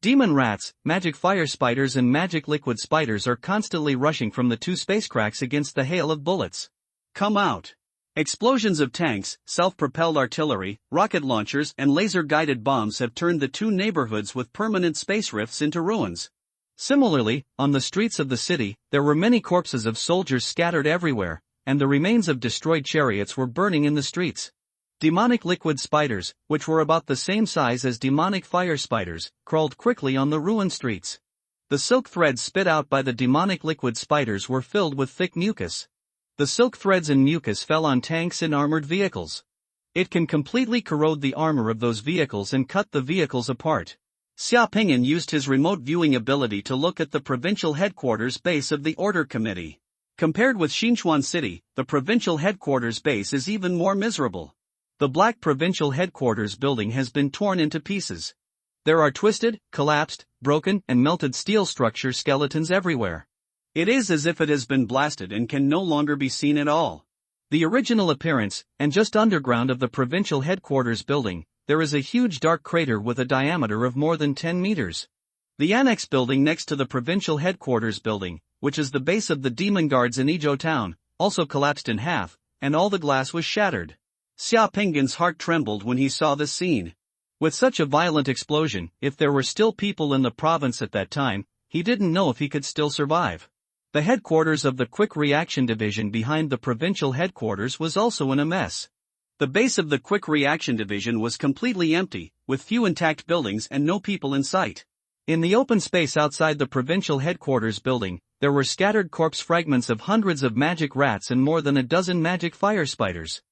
Demon rats, magic fire spiders and magic liquid spiders are constantly rushing from the two spacecrafts against the hail of bullets. Come out. Explosions of tanks, self-propelled artillery, rocket launchers and laser-guided bombs have turned the two neighborhoods with permanent space rifts into ruins. Similarly, on the streets of the city, there were many corpses of soldiers scattered everywhere, and the remains of destroyed chariots were burning in the streets. Demonic liquid spiders, which were about the same size as demonic fire spiders, crawled quickly on the ruined streets. The silk threads spit out by the demonic liquid spiders were filled with thick mucus. The silk threads and mucus fell on tanks and armored vehicles. It can completely corrode the armor of those vehicles and cut the vehicles apart. Xia Pingyan used his remote viewing ability to look at the provincial headquarters base of the Order Committee. Compared with Xinchuan City, the provincial headquarters base is even more miserable. The black provincial headquarters building has been torn into pieces. There are twisted, collapsed, broken, and melted steel structure skeletons everywhere. It is as if it has been blasted and can no longer be seen at all. The original appearance, and just underground of the provincial headquarters building, there is a huge dark crater with a diameter of more than 10 meters. The annex building next to the provincial headquarters building, which is the base of the demon guards in Izhou town, also collapsed in half, and all the glass was shattered. Xia Pingyan's heart trembled when he saw this scene. With such a violent explosion, if there were still people in the province at that time, he didn't know if he could still survive. The headquarters of the Quick Reaction Division behind the provincial headquarters was also in a mess. The base of the Quick Reaction Division was completely empty, with few intact buildings and no people in sight. In the open space outside the provincial headquarters building, there were scattered corpse fragments of hundreds of magic rats and more than a dozen magic fire spiders.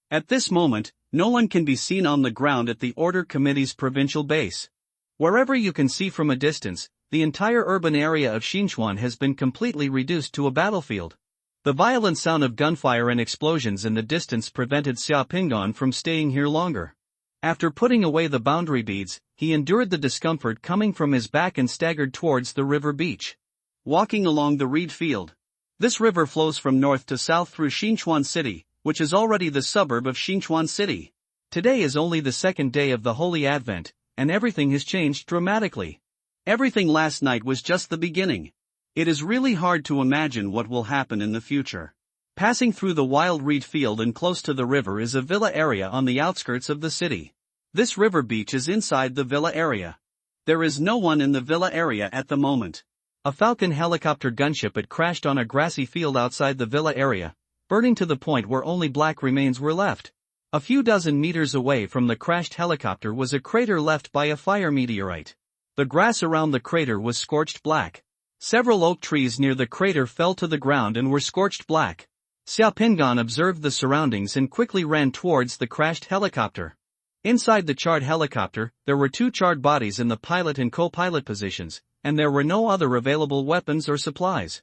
At this moment, no one can be seen on the ground at the Order Committee's provincial base. Wherever you can see from a distance, the entire urban area of Xinchuan has been completely reduced to a battlefield. The violent sound of gunfire and explosions in the distance prevented Xia Pingyan from staying here longer. After putting away the boundary beads, he endured the discomfort coming from his back and staggered towards the river beach. Walking along the reed field. This river flows from north to south through Xinchuan City, which is already the suburb of Xinchuan City. Today is only the second day of the Holy Advent, and everything has changed dramatically. Everything last night was just the beginning. It is really hard to imagine what will happen in the future. Passing through the wild reed field and close to the river is a villa area on the outskirts of the city. This river beach is inside the villa area. There is no one in the villa area at the moment. A Falcon helicopter gunship had crashed on a grassy field outside the villa area, burning to the point where only black remains were left. A few dozen meters away from the crashed helicopter was a crater left by a fire meteorite. The grass around the crater was scorched black. Several oak trees near the crater fell to the ground and were scorched black. Xia Pingyan observed the surroundings and quickly ran towards the crashed helicopter. Inside the charred helicopter, there were two charred bodies in the pilot and co-pilot positions, and there were no other available weapons or supplies.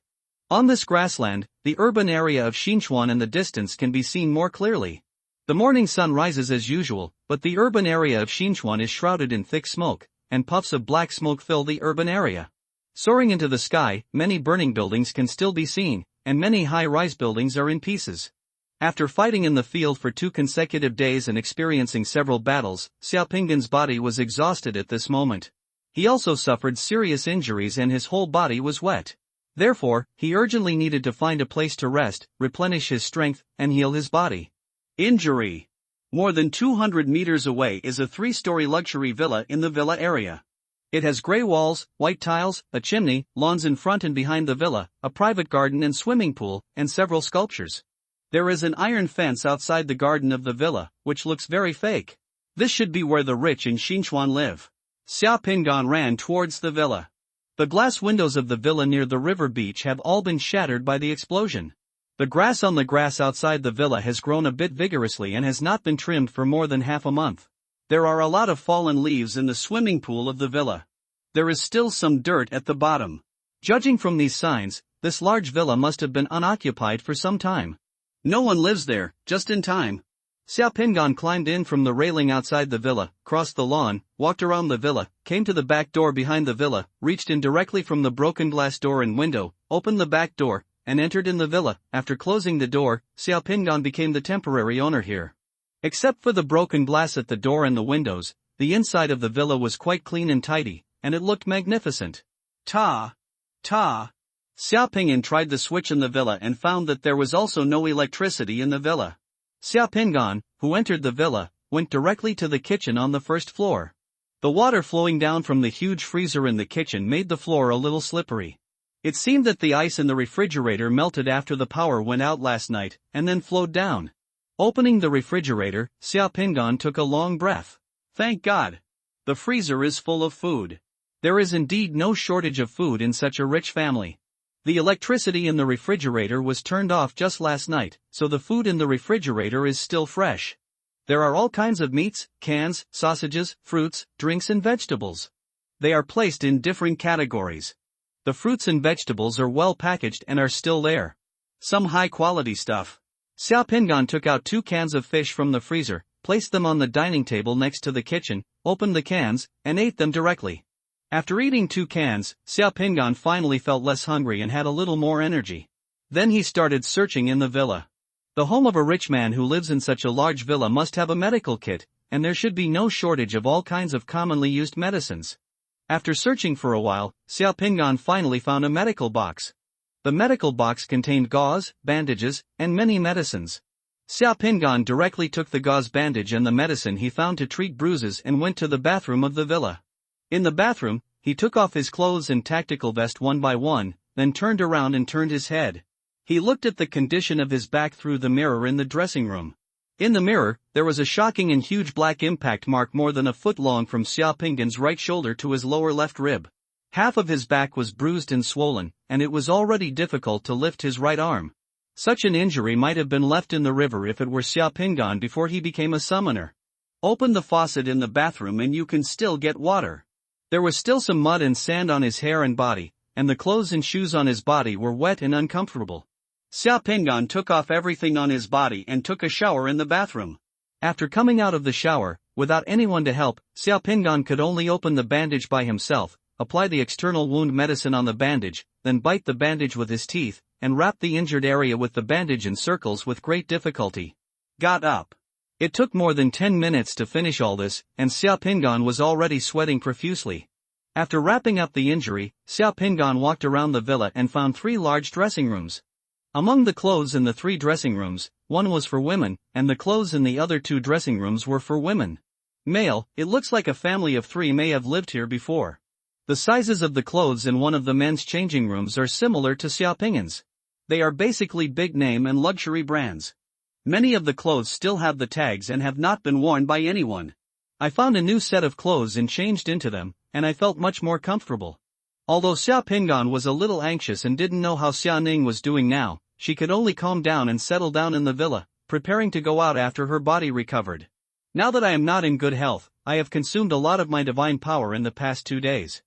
On this grassland, the urban area of Xinchuan in the distance can be seen more clearly. The morning sun rises as usual, but the urban area of Xinchuan is shrouded in thick smoke, and puffs of black smoke fill the urban area. Soaring into the sky, many burning buildings can still be seen, and many high-rise buildings are in pieces. After fighting in the field for 2 consecutive days and experiencing several battles, Xia Pingyan's body was exhausted at this moment. He also suffered serious injuries and his whole body was wet. Therefore, he urgently needed to find a place to rest, replenish his strength, and heal his body. Injury. More than 200 meters away is a 3-story luxury villa in the villa area. It has gray walls, white tiles, a chimney, lawns in front and behind the villa, a private garden and swimming pool, and several sculptures. There is an iron fence outside the garden of the villa, which looks very fake. This should be where the rich in Xinchuan live. Xia Pingyan ran towards the villa. The glass windows of the villa near the river beach have all been shattered by the explosion. The grass on the grass outside the villa has grown a bit vigorously and has not been trimmed for more than half a month. There are a lot of fallen leaves in the swimming pool of the villa. There is still some dirt at the bottom. Judging from these signs, this large villa must have been unoccupied for some time. No one lives there, just in time. Xia Pingyan climbed in from the railing outside the villa, crossed the lawn, walked around the villa, came to the back door behind the villa, reached in directly from the broken glass door and window, opened the back door, and entered in the villa. After closing the door, Xia Pingyan became the temporary owner here. Except for the broken glass at the door and the windows, the inside of the villa was quite clean and tidy, and it looked magnificent. Ta! Xiao Pingan tried the switch in the villa and found that there was also no electricity in the villa. Xiao Pingan, who entered the villa, went directly to the kitchen on the first floor. The water flowing down from the huge freezer in the kitchen made the floor a little slippery. It seemed that the ice in the refrigerator melted after the power went out last night, and then flowed down. Opening the refrigerator, Xiao Pingan took a long breath. Thank God! The freezer is full of food. There is indeed no shortage of food in such a rich family. The electricity in the refrigerator was turned off just last night, so the food in the refrigerator is still fresh. There are all kinds of meats, cans, sausages, fruits, drinks and vegetables. They are placed in different categories. The fruits and vegetables are well packaged and are still there. Some high-quality stuff. Xiao Pingan took out 2 cans of fish from the freezer, placed them on the dining table next to the kitchen, opened the cans, and ate them directly. After eating 2 cans, Xiao Pingan finally felt less hungry and had a little more energy. Then he started searching in the villa. The home of a rich man who lives in such a large villa must have a medical kit, and there should be no shortage of all kinds of commonly used medicines. After searching for a while, Xiao Pingan finally found a medical box. The medical box contained gauze, bandages, and many medicines. Xiao Pingan directly took the gauze bandage and the medicine he found to treat bruises and went to the bathroom of the villa. In the bathroom, he took off his clothes and tactical vest one by one, then turned around and turned his head. He looked at the condition of his back through the mirror in the dressing room. In the mirror, there was a shocking and huge black impact mark more than a foot long from Xiao Pingan's right shoulder to his lower left rib. Half of his back was bruised and swollen, and it was already difficult to lift his right arm. Such an injury might have been left in the river if it were Xiao Pingan before he became a summoner. Open the faucet in the bathroom and you can still get water. There was still some mud and sand on his hair and body, and the clothes and shoes on his body were wet and uncomfortable. Xiao Pingan took off everything on his body and took a shower in the bathroom. After coming out of the shower, without anyone to help, Xiao Pingan could only open the bandage by himself, apply the external wound medicine on the bandage, then bite the bandage with his teeth, and wrap the injured area with the bandage in circles with great difficulty. Got up. It took more than 10 minutes to finish all this, and Xiao Pingan was already sweating profusely. After wrapping up the injury, Xiao Pingan walked around the villa and found 3 large dressing rooms. Among the clothes in the 3 dressing rooms, one was for women, and the clothes in the other 2 dressing rooms were for women. Male, it looks like a family of 3 may have lived here before. The sizes of the clothes in one of the men's changing rooms are similar to Xiao Pingan's. They are basically big name and luxury brands. Many of the clothes still have the tags and have not been worn by anyone. I found a new set of clothes and changed into them, and I felt much more comfortable. Although Xiao Pingan was a little anxious and didn't know how Xiao Ning was doing now, she could only calm down and settle down in the villa, preparing to go out after her body recovered. Now that I am not in good health, I have consumed a lot of my divine power in the past 2 days.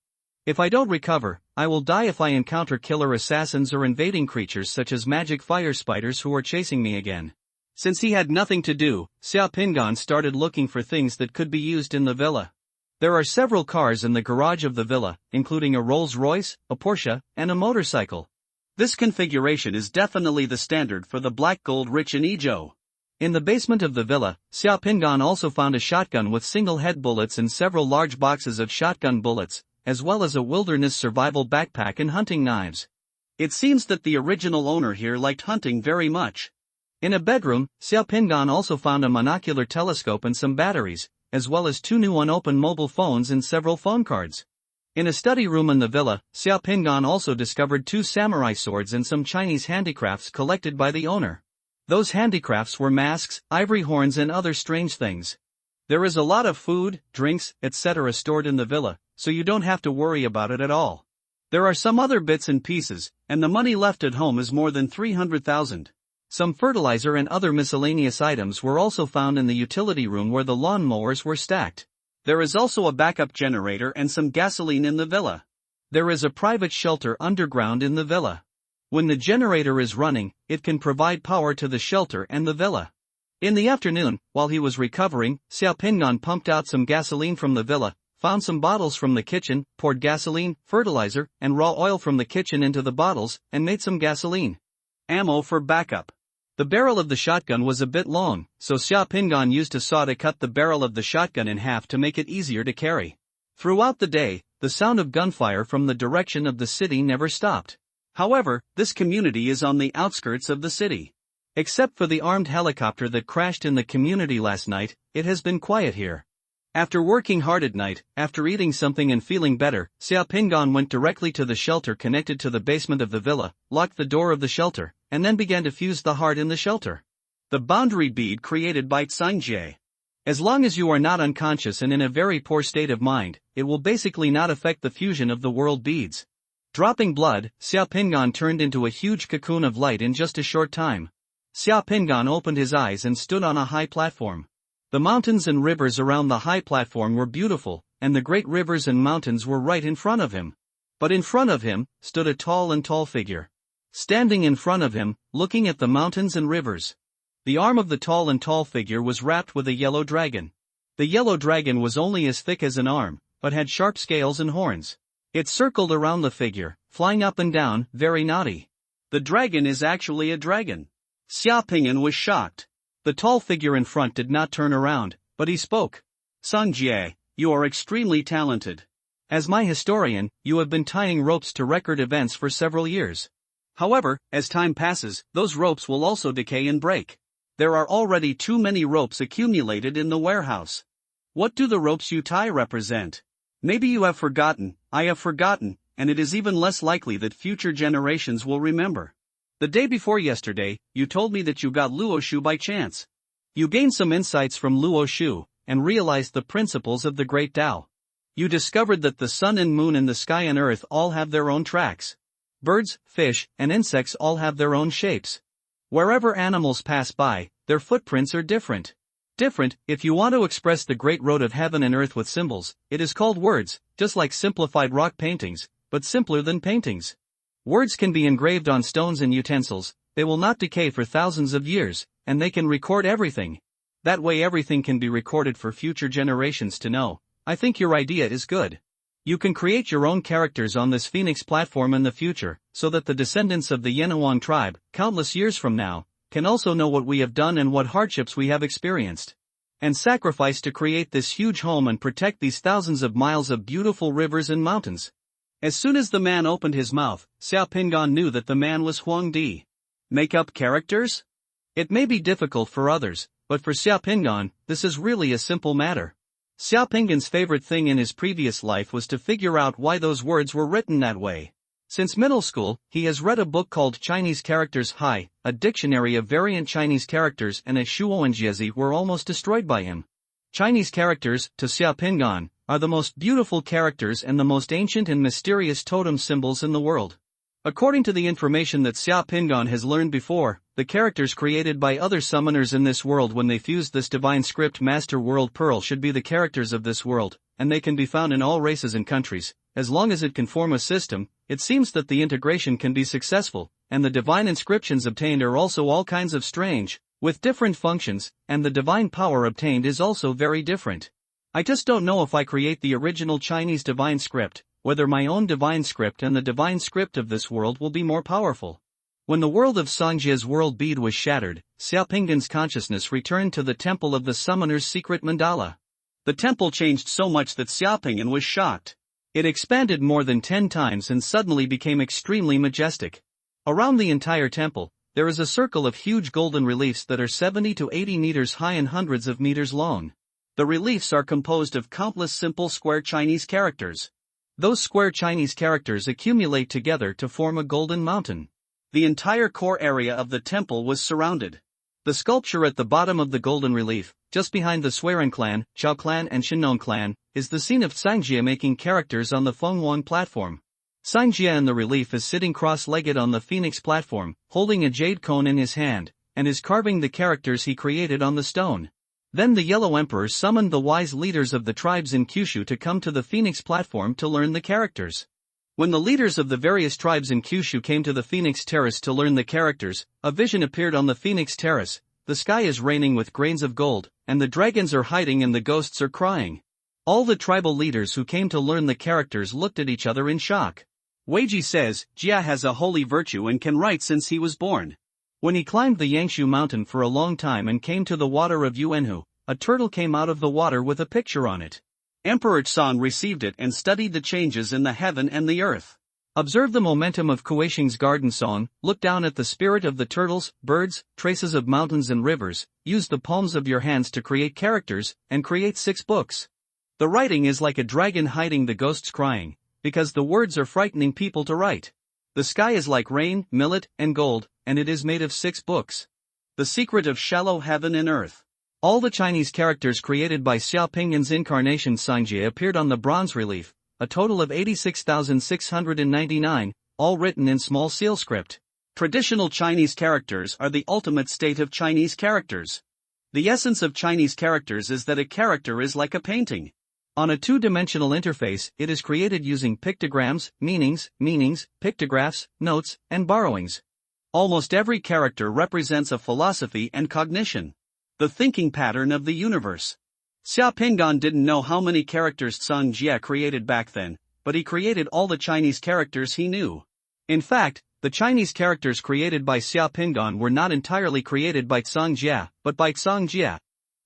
If I don't recover, I will die if I encounter killer assassins or invading creatures such as magic fire spiders who are chasing me again. Since he had nothing to do, Xiao Pingan started looking for things that could be used in the villa. There are several cars in the garage of the villa, including a Rolls-Royce, a Porsche, and a motorcycle. This configuration is definitely the standard for the black gold rich in Ijo. In the basement of the villa, Xiao Pingan also found a shotgun with single-head bullets and several large boxes of shotgun bullets, as well as a wilderness survival backpack and hunting knives. It seems that the original owner here liked hunting very much. In a bedroom, Xiao Pingan also found a monocular telescope and some batteries, as well as 2 new unopened mobile phones and several phone cards. In a study room in the villa, Xiao Pingan also discovered 2 samurai swords and some Chinese handicrafts collected by the owner. Those handicrafts were masks, ivory horns and other strange things. There is a lot of food, drinks, etc. stored in the villa, so you don't have to worry about it at all. There are some other bits and pieces, and the money left at home is more than 300,000. Some fertilizer and other miscellaneous items were also found in the utility room where the lawn mowers were stacked. There is also a backup generator and some gasoline in the villa. There is a private shelter underground in the villa. When the generator is running, it can provide power to the shelter and the villa. In the afternoon, while he was recovering, Xiao Pingan pumped out some gasoline from the villa, found some bottles from the kitchen, poured gasoline, fertilizer, and raw oil from the kitchen into the bottles, and made some gasoline. Ammo for backup. The barrel of the shotgun was a bit long, so Xiao Pingan used a saw to cut the barrel of the shotgun in half to make it easier to carry. Throughout the day, the sound of gunfire from the direction of the city never stopped. However, this community is on the outskirts of the city. Except for the armed helicopter that crashed in the community last night, it has been quiet here. After working hard at night, after eating something and feeling better, Xiaopingan went directly to the shelter connected to the basement of the villa, locked the door of the shelter, and then began to fuse the heart in the shelter. The boundary bead created by Xingjie. As long as you are not unconscious and in a very poor state of mind, it will basically not affect the fusion of the world beads. Dropping blood, Xiaopingan turned into a huge cocoon of light in just a short time. Xiaopingan opened his eyes and stood on a high platform. The mountains and rivers around the high platform were beautiful, and the great rivers and mountains were right in front of him. But in front of him stood a tall figure. Standing in front of him, looking at the mountains and rivers. The arm of the tall figure was wrapped with a yellow dragon. The yellow dragon was only as thick as an arm, but had sharp scales and horns. It circled around the figure, flying up and down, very naughty. The dragon is actually a dragon. Xiaopingan was shocked. The tall figure in front did not turn around, but he spoke. Xingjie, you are extremely talented. As my historian, you have been tying ropes to record events for several years. However, as time passes, those ropes will also decay and break. There are already too many ropes accumulated in the warehouse. What do the ropes you tie represent? Maybe you have forgotten, I have forgotten, and it is even less likely that future generations will remember. The day before yesterday, you told me that you got Luoshu by chance. You gained some insights from Luoshu, and realized the principles of the Great Tao. You discovered that the sun and moon and the sky and earth all have their own tracks. Birds, fish, and insects all have their own shapes. Wherever animals pass by, their footprints are different. If you want to express the great road of heaven and earth with symbols, it is called words, just like simplified rock paintings, but simpler than paintings. Words can be engraved on stones and utensils, they will not decay for thousands of years, and they can record everything. That way everything can be recorded for future generations to know. I think your idea is good. You can create your own characters on this Phoenix platform in the future, so that the descendants of the Yenawang tribe, countless years from now, can also know what we have done and what hardships we have experienced. And sacrifice to create this huge home and protect these thousands of miles of beautiful rivers and mountains. As soon as the man opened his mouth, Xiaopingan knew that the man was Huang Di. Make up characters? It may be difficult for others, but for Xiaopingan, this is really a simple matter. Xiaopingan's favorite thing in his previous life was to figure out why those words were written that way. Since middle school, he has read a book called Chinese Characters Hai, a dictionary of variant Chinese characters, and a Shuoenjiezi were almost destroyed by him. Chinese characters, to Xiaopingan, are the most beautiful characters and the most ancient and mysterious totem symbols in the world. According to the information that Xiaopingan has learned before, the characters created by other summoners in this world when they fused this divine script Master World Pearl should be the characters of this world, and they can be found in all races and countries. As long as it can form a system, it seems that the integration can be successful, and the divine inscriptions obtained are also all kinds of strange, with different functions, and the divine power obtained is also very different. I just don't know if I create the original Chinese divine script, whether my own divine script and the divine script of this world will be more powerful. When the world of Xingjie's world bead was shattered, Xiaopingan's consciousness returned to the temple of the summoner's secret mandala. The temple changed so much that Xiaopingan was shocked. It expanded more than 10 times and suddenly became extremely majestic. Around the entire temple, there is a circle of huge golden reliefs that are 70 to 80 meters high and hundreds of meters long. The reliefs are composed of countless simple square Chinese characters. Those square Chinese characters accumulate together to form a golden mountain. The entire core area of the temple was surrounded. The sculpture at the bottom of the golden relief, just behind the Suiren clan, Chao clan and Shinnong clan, is the scene of Xingjie making characters on the Fenghuang platform. Xingjie in the relief is sitting cross-legged on the Phoenix platform, holding a jade cone in his hand, and is carving the characters he created on the stone. Then the Yellow Emperor summoned the wise leaders of the tribes in Kyushu to come to the Phoenix platform to learn the characters. When the leaders of the various tribes in Kyushu came to the Phoenix Terrace to learn the characters, a vision appeared on the Phoenix Terrace. The sky is raining with grains of gold, and the dragons are hiding and the ghosts are crying. All the tribal leaders who came to learn the characters looked at each other in shock. Weiji says, Jia has a holy virtue and can write since he was born. When he climbed the Yangshu mountain for a long time and came to the water of Yuanhu, a turtle came out of the water with a picture on it. Emperor Chang received it and studied the changes in the heaven and the earth. Observe the momentum of Kueisheng's garden song, look down at the spirit of the turtles, birds, traces of mountains and rivers, use the palms of your hands to create characters, and create 6 books. The writing is like a dragon hiding the ghosts crying, because the words are frightening people to write. The sky is like rain, millet, and gold, and it is made of 6 books. The secret of shallow heaven and earth. All the Chinese characters created by Xia Pingyan's incarnation Sangjie appeared on the bronze relief, a total of 86,699, all written in small seal script. Traditional Chinese characters are the ultimate state of Chinese characters. The essence of Chinese characters is that a character is like a painting. On a 2-dimensional interface, it is created using pictograms, meanings, pictographs, notes, and borrowings. Almost every character represents a philosophy and cognition. The thinking pattern of the universe. Xia Pingyan didn't know how many characters Zhang Jie created back then, but he created all the Chinese characters he knew. In fact, the Chinese characters created by Xia Pingyan were not entirely created by Zhang Jie, but by Zhang Jie.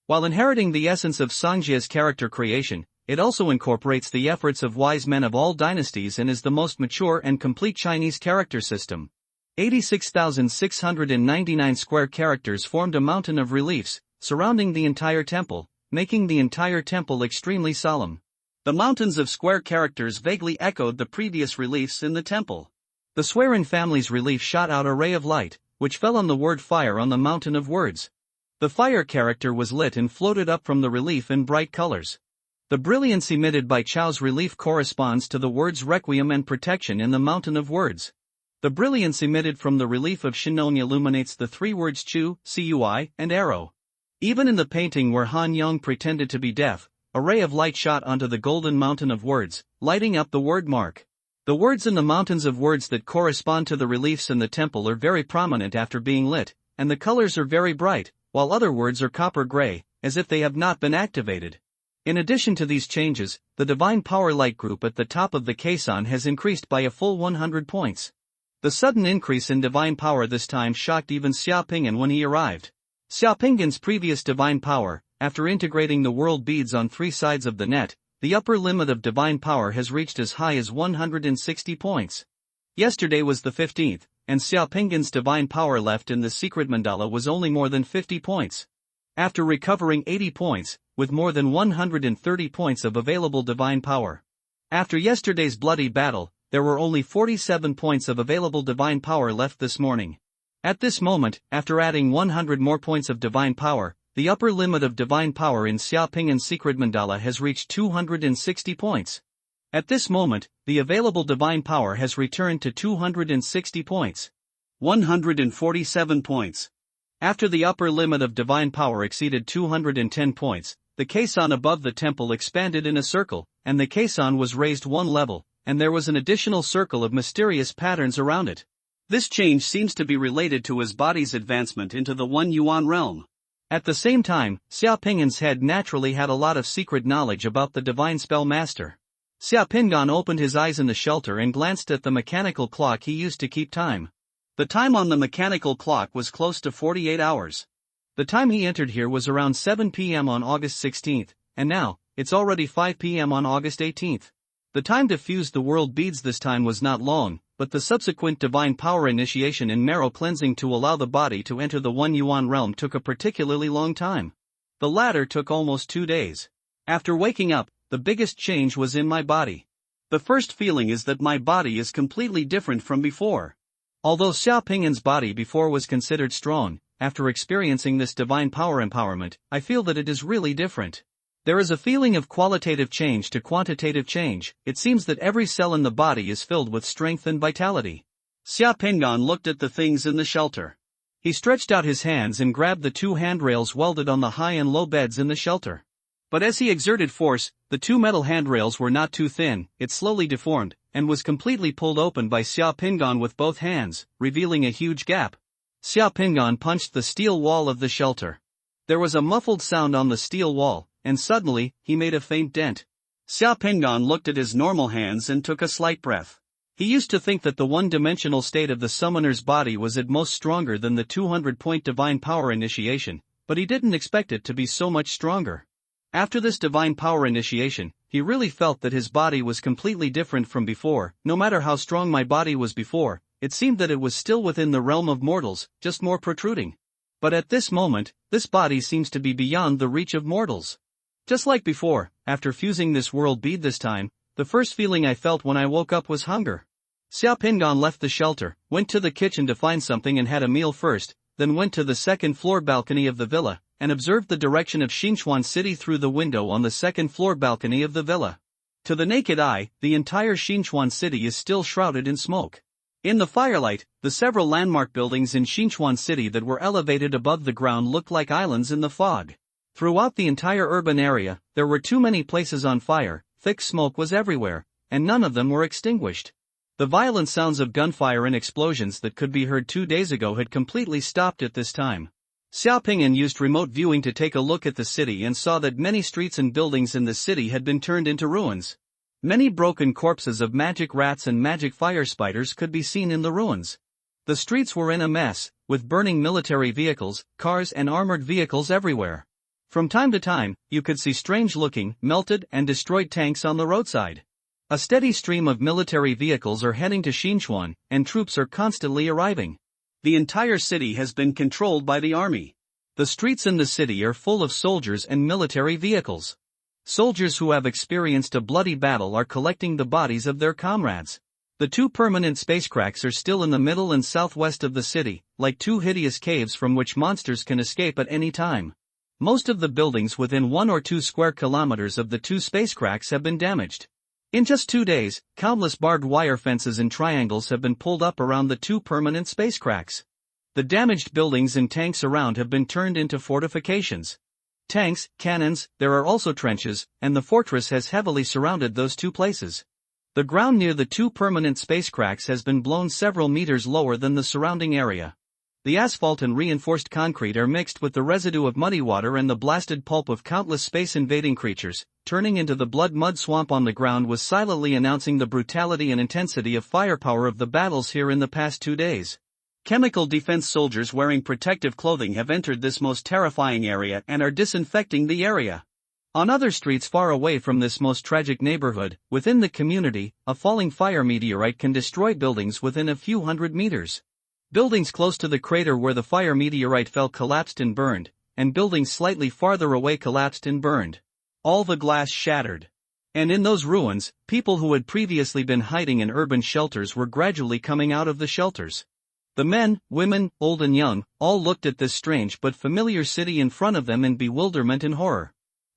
While inheriting the essence of Zhang Jie's character creation, it also incorporates the efforts of wise men of all dynasties and is the most mature and complete Chinese character system. 86,699 square characters formed a mountain of reliefs, surrounding the entire temple, making the entire temple extremely solemn. The mountains of square characters vaguely echoed the previous reliefs in the temple. The Swearin family's relief shot out a ray of light, which fell on the word fire on the mountain of words. The fire character was lit and floated up from the relief in bright colors. The brilliance emitted by Chao's relief corresponds to the words requiem and protection in the mountain of words. The brilliance emitted from the relief of Shinong illuminates the 3 words Chu, Cui, and arrow. Even in the painting where Han Yong pretended to be deaf, a ray of light shot onto the golden mountain of words, lighting up the word mark. The words in the mountains of words that correspond to the reliefs in the temple are very prominent after being lit, and the colors are very bright, while other words are copper gray, as if they have not been activated. In addition to these changes, the Divine Power Light group at the top of the caisson has increased by a full 100 points. The sudden increase in divine power this time shocked even Xia Pingyan when he arrived. Xia Pingyan's previous divine power, after integrating the world beads on 3 sides of the net, the upper limit of divine power has reached as high as 160 points. Yesterday was the 15th, and Xia Pingyan's divine power left in the secret mandala was only more than 50 points. After recovering 80 points, with more than 130 points of available divine power. After yesterday's bloody battle, there were only 47 points of available divine power left this morning. At this moment, after adding 100 more points of divine power, the upper limit of divine power in Xia Pingyan's secret mandala has reached 260 points. At this moment, the available divine power has returned to 260 points. 147 points. After the upper limit of divine power exceeded 210 points, the caisson above the temple expanded in a circle, and the caisson was raised 1 level, and there was an additional circle of mysterious patterns around it. This change seems to be related to his body's advancement into the 1 yuan realm. At the same time, Xia Pingyan's head naturally had a lot of secret knowledge about the divine spell master. Xia Pingyan opened his eyes in the shelter and glanced at the mechanical clock he used to keep time. The time on the mechanical clock was close to 48 hours. The time he entered here was around 7 p.m. on August 16th, and now, it's already 5 p.m. on August 18th. The time to fuse the world beads this time was not long, but the subsequent divine power initiation and marrow cleansing to allow the body to enter the 1 yuan realm took a particularly long time. The latter took almost 2 days. After waking up, the biggest change was in my body. The first feeling is that my body is completely different from before. Although Xia Pingyan's body before was considered strong, after experiencing this divine power empowerment, I feel that it is really different. There is a feeling of qualitative change to quantitative change. It seems that every cell in the body is filled with strength and vitality. Xia Pingyan looked at the things in the shelter. He stretched out his hands and grabbed the 2 handrails welded on the high and low beds in the shelter. But as he exerted force, the 2 metal handrails were not too thin, it slowly deformed, and was completely pulled open by Xia Pingyan with both hands, revealing a huge gap. Xia Pingyan punched the steel wall of the shelter. There was a muffled sound on the steel wall, and suddenly, he made a faint dent. Xia Pingyan looked at his normal hands and took a slight breath. He used to think that the one-dimensional state of the summoner's body was at most stronger than the 200-point divine power initiation, but he didn't expect it to be so much stronger. After this divine power initiation, he really felt that his body was completely different from before. No matter how strong my body was before, it seemed that it was still within the realm of mortals, just more protruding. But at this moment, this body seems to be beyond the reach of mortals. Just like before, after fusing this world bead this time, the first feeling I felt when I woke up was hunger. Xiaopingan left the shelter, went to the kitchen to find something and had a meal first, then went to the second-floor balcony of the villa, and observed the direction of Xinchuan City through the window on the second-floor balcony of the villa. To the naked eye, the entire Xinchuan City is still shrouded in smoke. In the firelight, the several landmark buildings in Xinchuan City that were elevated above the ground looked like islands in the fog. Throughout the entire urban area, there were too many places on fire, thick smoke was everywhere, and none of them were extinguished. The violent sounds of gunfire and explosions that could be heard 2 days ago had completely stopped at this time. Xiaopingan used remote viewing to take a look at the city and saw that many streets and buildings in the city had been turned into ruins. Many broken corpses of magic rats and magic fire spiders could be seen in the ruins. The streets were in a mess, with burning military vehicles, cars and armored vehicles everywhere. From time to time, you could see strange-looking, melted and destroyed tanks on the roadside. A steady stream of military vehicles are heading to Xinchuan, and troops are constantly arriving. The entire city has been controlled by the army. The streets in the city are full of soldiers and military vehicles. Soldiers who have experienced a bloody battle are collecting the bodies of their comrades. The 2 permanent spacecracks are still in the middle and southwest of the city, like 2 hideous caves from which monsters can escape at any time. Most of the buildings within 1 or 2 square kilometers of the 2 spacecracks have been damaged. In just 2 days, countless barbed wire fences and triangles have been pulled up around the 2 permanent spacecracks. The damaged buildings and tanks around have been turned into fortifications. Tanks, cannons, there are also trenches, and the fortress has heavily surrounded those 2 places. The ground near the 2 permanent spacecracks has been blown several meters lower than the surrounding area. The asphalt and reinforced concrete are mixed with the residue of muddy water and the blasted pulp of countless space-invading creatures, turning into the blood-mud swamp on the ground was silently announcing the brutality and intensity of firepower of the battles here in the past 2 days. Chemical defense soldiers wearing protective clothing have entered this most terrifying area and are disinfecting the area. On other streets far away from this most tragic neighborhood, within the community, a falling fire meteorite can destroy buildings within a few hundred meters. Buildings close to the crater where the fire meteorite fell collapsed and burned, and buildings slightly farther away collapsed and burned. All the glass shattered. And in those ruins, people who had previously been hiding in urban shelters were gradually coming out of the shelters. The men, women, old and young, all looked at this strange but familiar city in front of them in bewilderment and horror.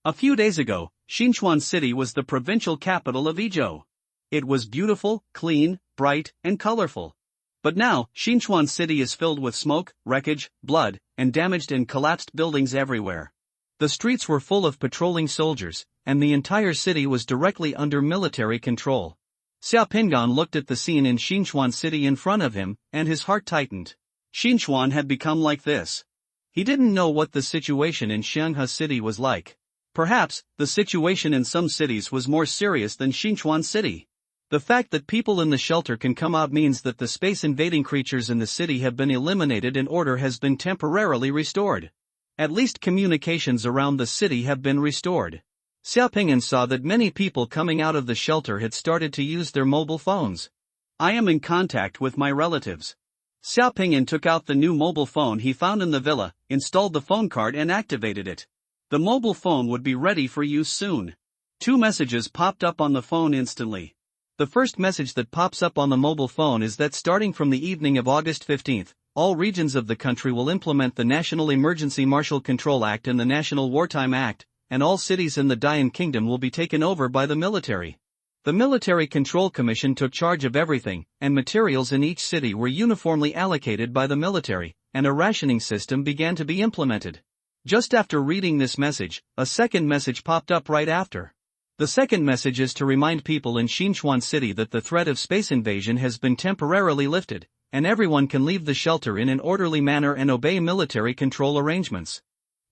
A few days ago, Xinchuan City was the provincial capital of Izhou. It was beautiful, clean, bright, and colorful. But now, Xinchuan City is filled with smoke, wreckage, blood, and damaged and collapsed buildings everywhere. The streets were full of patrolling soldiers, and the entire city was directly under military control. Xiaopingan looked at the scene in Xinchuan City in front of him, and his heart tightened. Xinchuan had become like this. He didn't know what the situation in Xianghe City was like. Perhaps, the situation in some cities was more serious than Xinchuan City. The fact that people in the shelter can come out means that the space-invading creatures in the city have been eliminated and order has been temporarily restored. At least communications around the city have been restored. Xiaopingan saw that many people coming out of the shelter had started to use their mobile phones. I am in contact with my relatives. Xiaopingan took out the new mobile phone he found in the villa, installed the phone card and activated it. The mobile phone would be ready for use soon. 2 messages popped up on the phone instantly. The first message that pops up on the mobile phone is that starting from the evening of August 15th, all regions of the country will implement the National Emergency Martial Control Act and the National Wartime Act, and all cities in the Dayan Kingdom will be taken over by the military. The Military Control Commission took charge of everything, and materials in each city were uniformly allocated by the military, and a rationing system began to be implemented. Just after reading this message, a second message popped up right after. The second message is to remind people in Xinchuan City that the threat of space invasion has been temporarily lifted, and everyone can leave the shelter in an orderly manner and obey military control arrangements.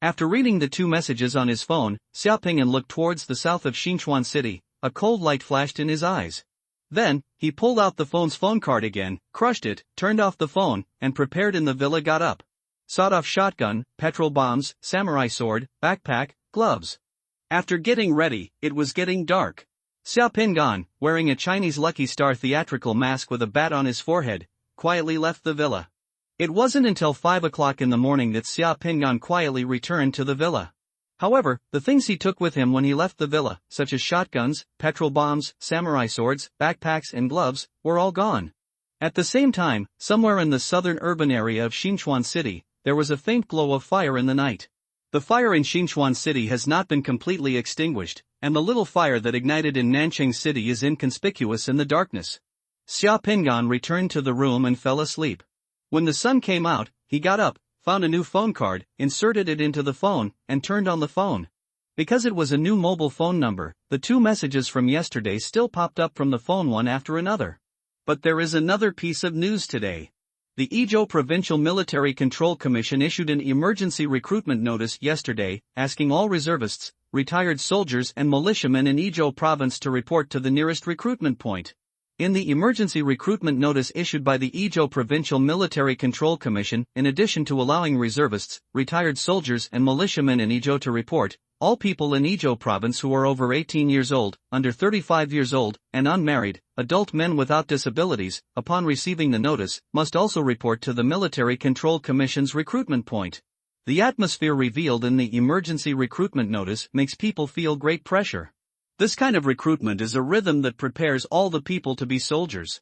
After reading the 2 messages on his phone, Xiaopingan looked towards the south of Xinchuan City. A cold light flashed in his eyes. Then, he pulled out the phone's phone card again, crushed it, turned off the phone, and prepared in the villa got up. Sawed-off shotgun, petrol bombs, samurai sword, backpack, gloves. After getting ready, it was getting dark. Xia Pingan, wearing a Chinese Lucky Star theatrical mask with a bat on his forehead, quietly left the villa. It wasn't until 5 o'clock in the morning that Xia Pingan quietly returned to the villa. However, the things he took with him when he left the villa, such as shotguns, petrol bombs, samurai swords, backpacks and gloves, were all gone. At the same time, somewhere in the southern urban area of Xinchuan City, there was a faint glow of fire in the night. The fire in Xinchuan City has not been completely extinguished, and the little fire that ignited in Nanchang City is inconspicuous in the darkness. Xia Pingan returned to the room and fell asleep. When the sun came out, he got up, found a new phone card, inserted it into the phone, and turned on the phone. Because it was a new mobile phone number, the two messages from yesterday still popped up from the phone one after another. But there is another piece of news today. The Izhou Provincial Military Control Commission issued an emergency recruitment notice yesterday, asking all reservists, retired soldiers and militiamen in Izhou province to report to the nearest recruitment point. In the emergency recruitment notice issued by the Izhou Provincial Military Control Commission, in addition to allowing reservists, retired soldiers and militiamen in Izhou to report, all people in Izhou province who are over 18 years old, under 35 years old, and unmarried, adult men without disabilities, upon receiving the notice, must also report to the Military Control Commission's recruitment point. The atmosphere revealed in the emergency recruitment notice makes people feel great pressure. This kind of recruitment is a rhythm that prepares all the people to be soldiers.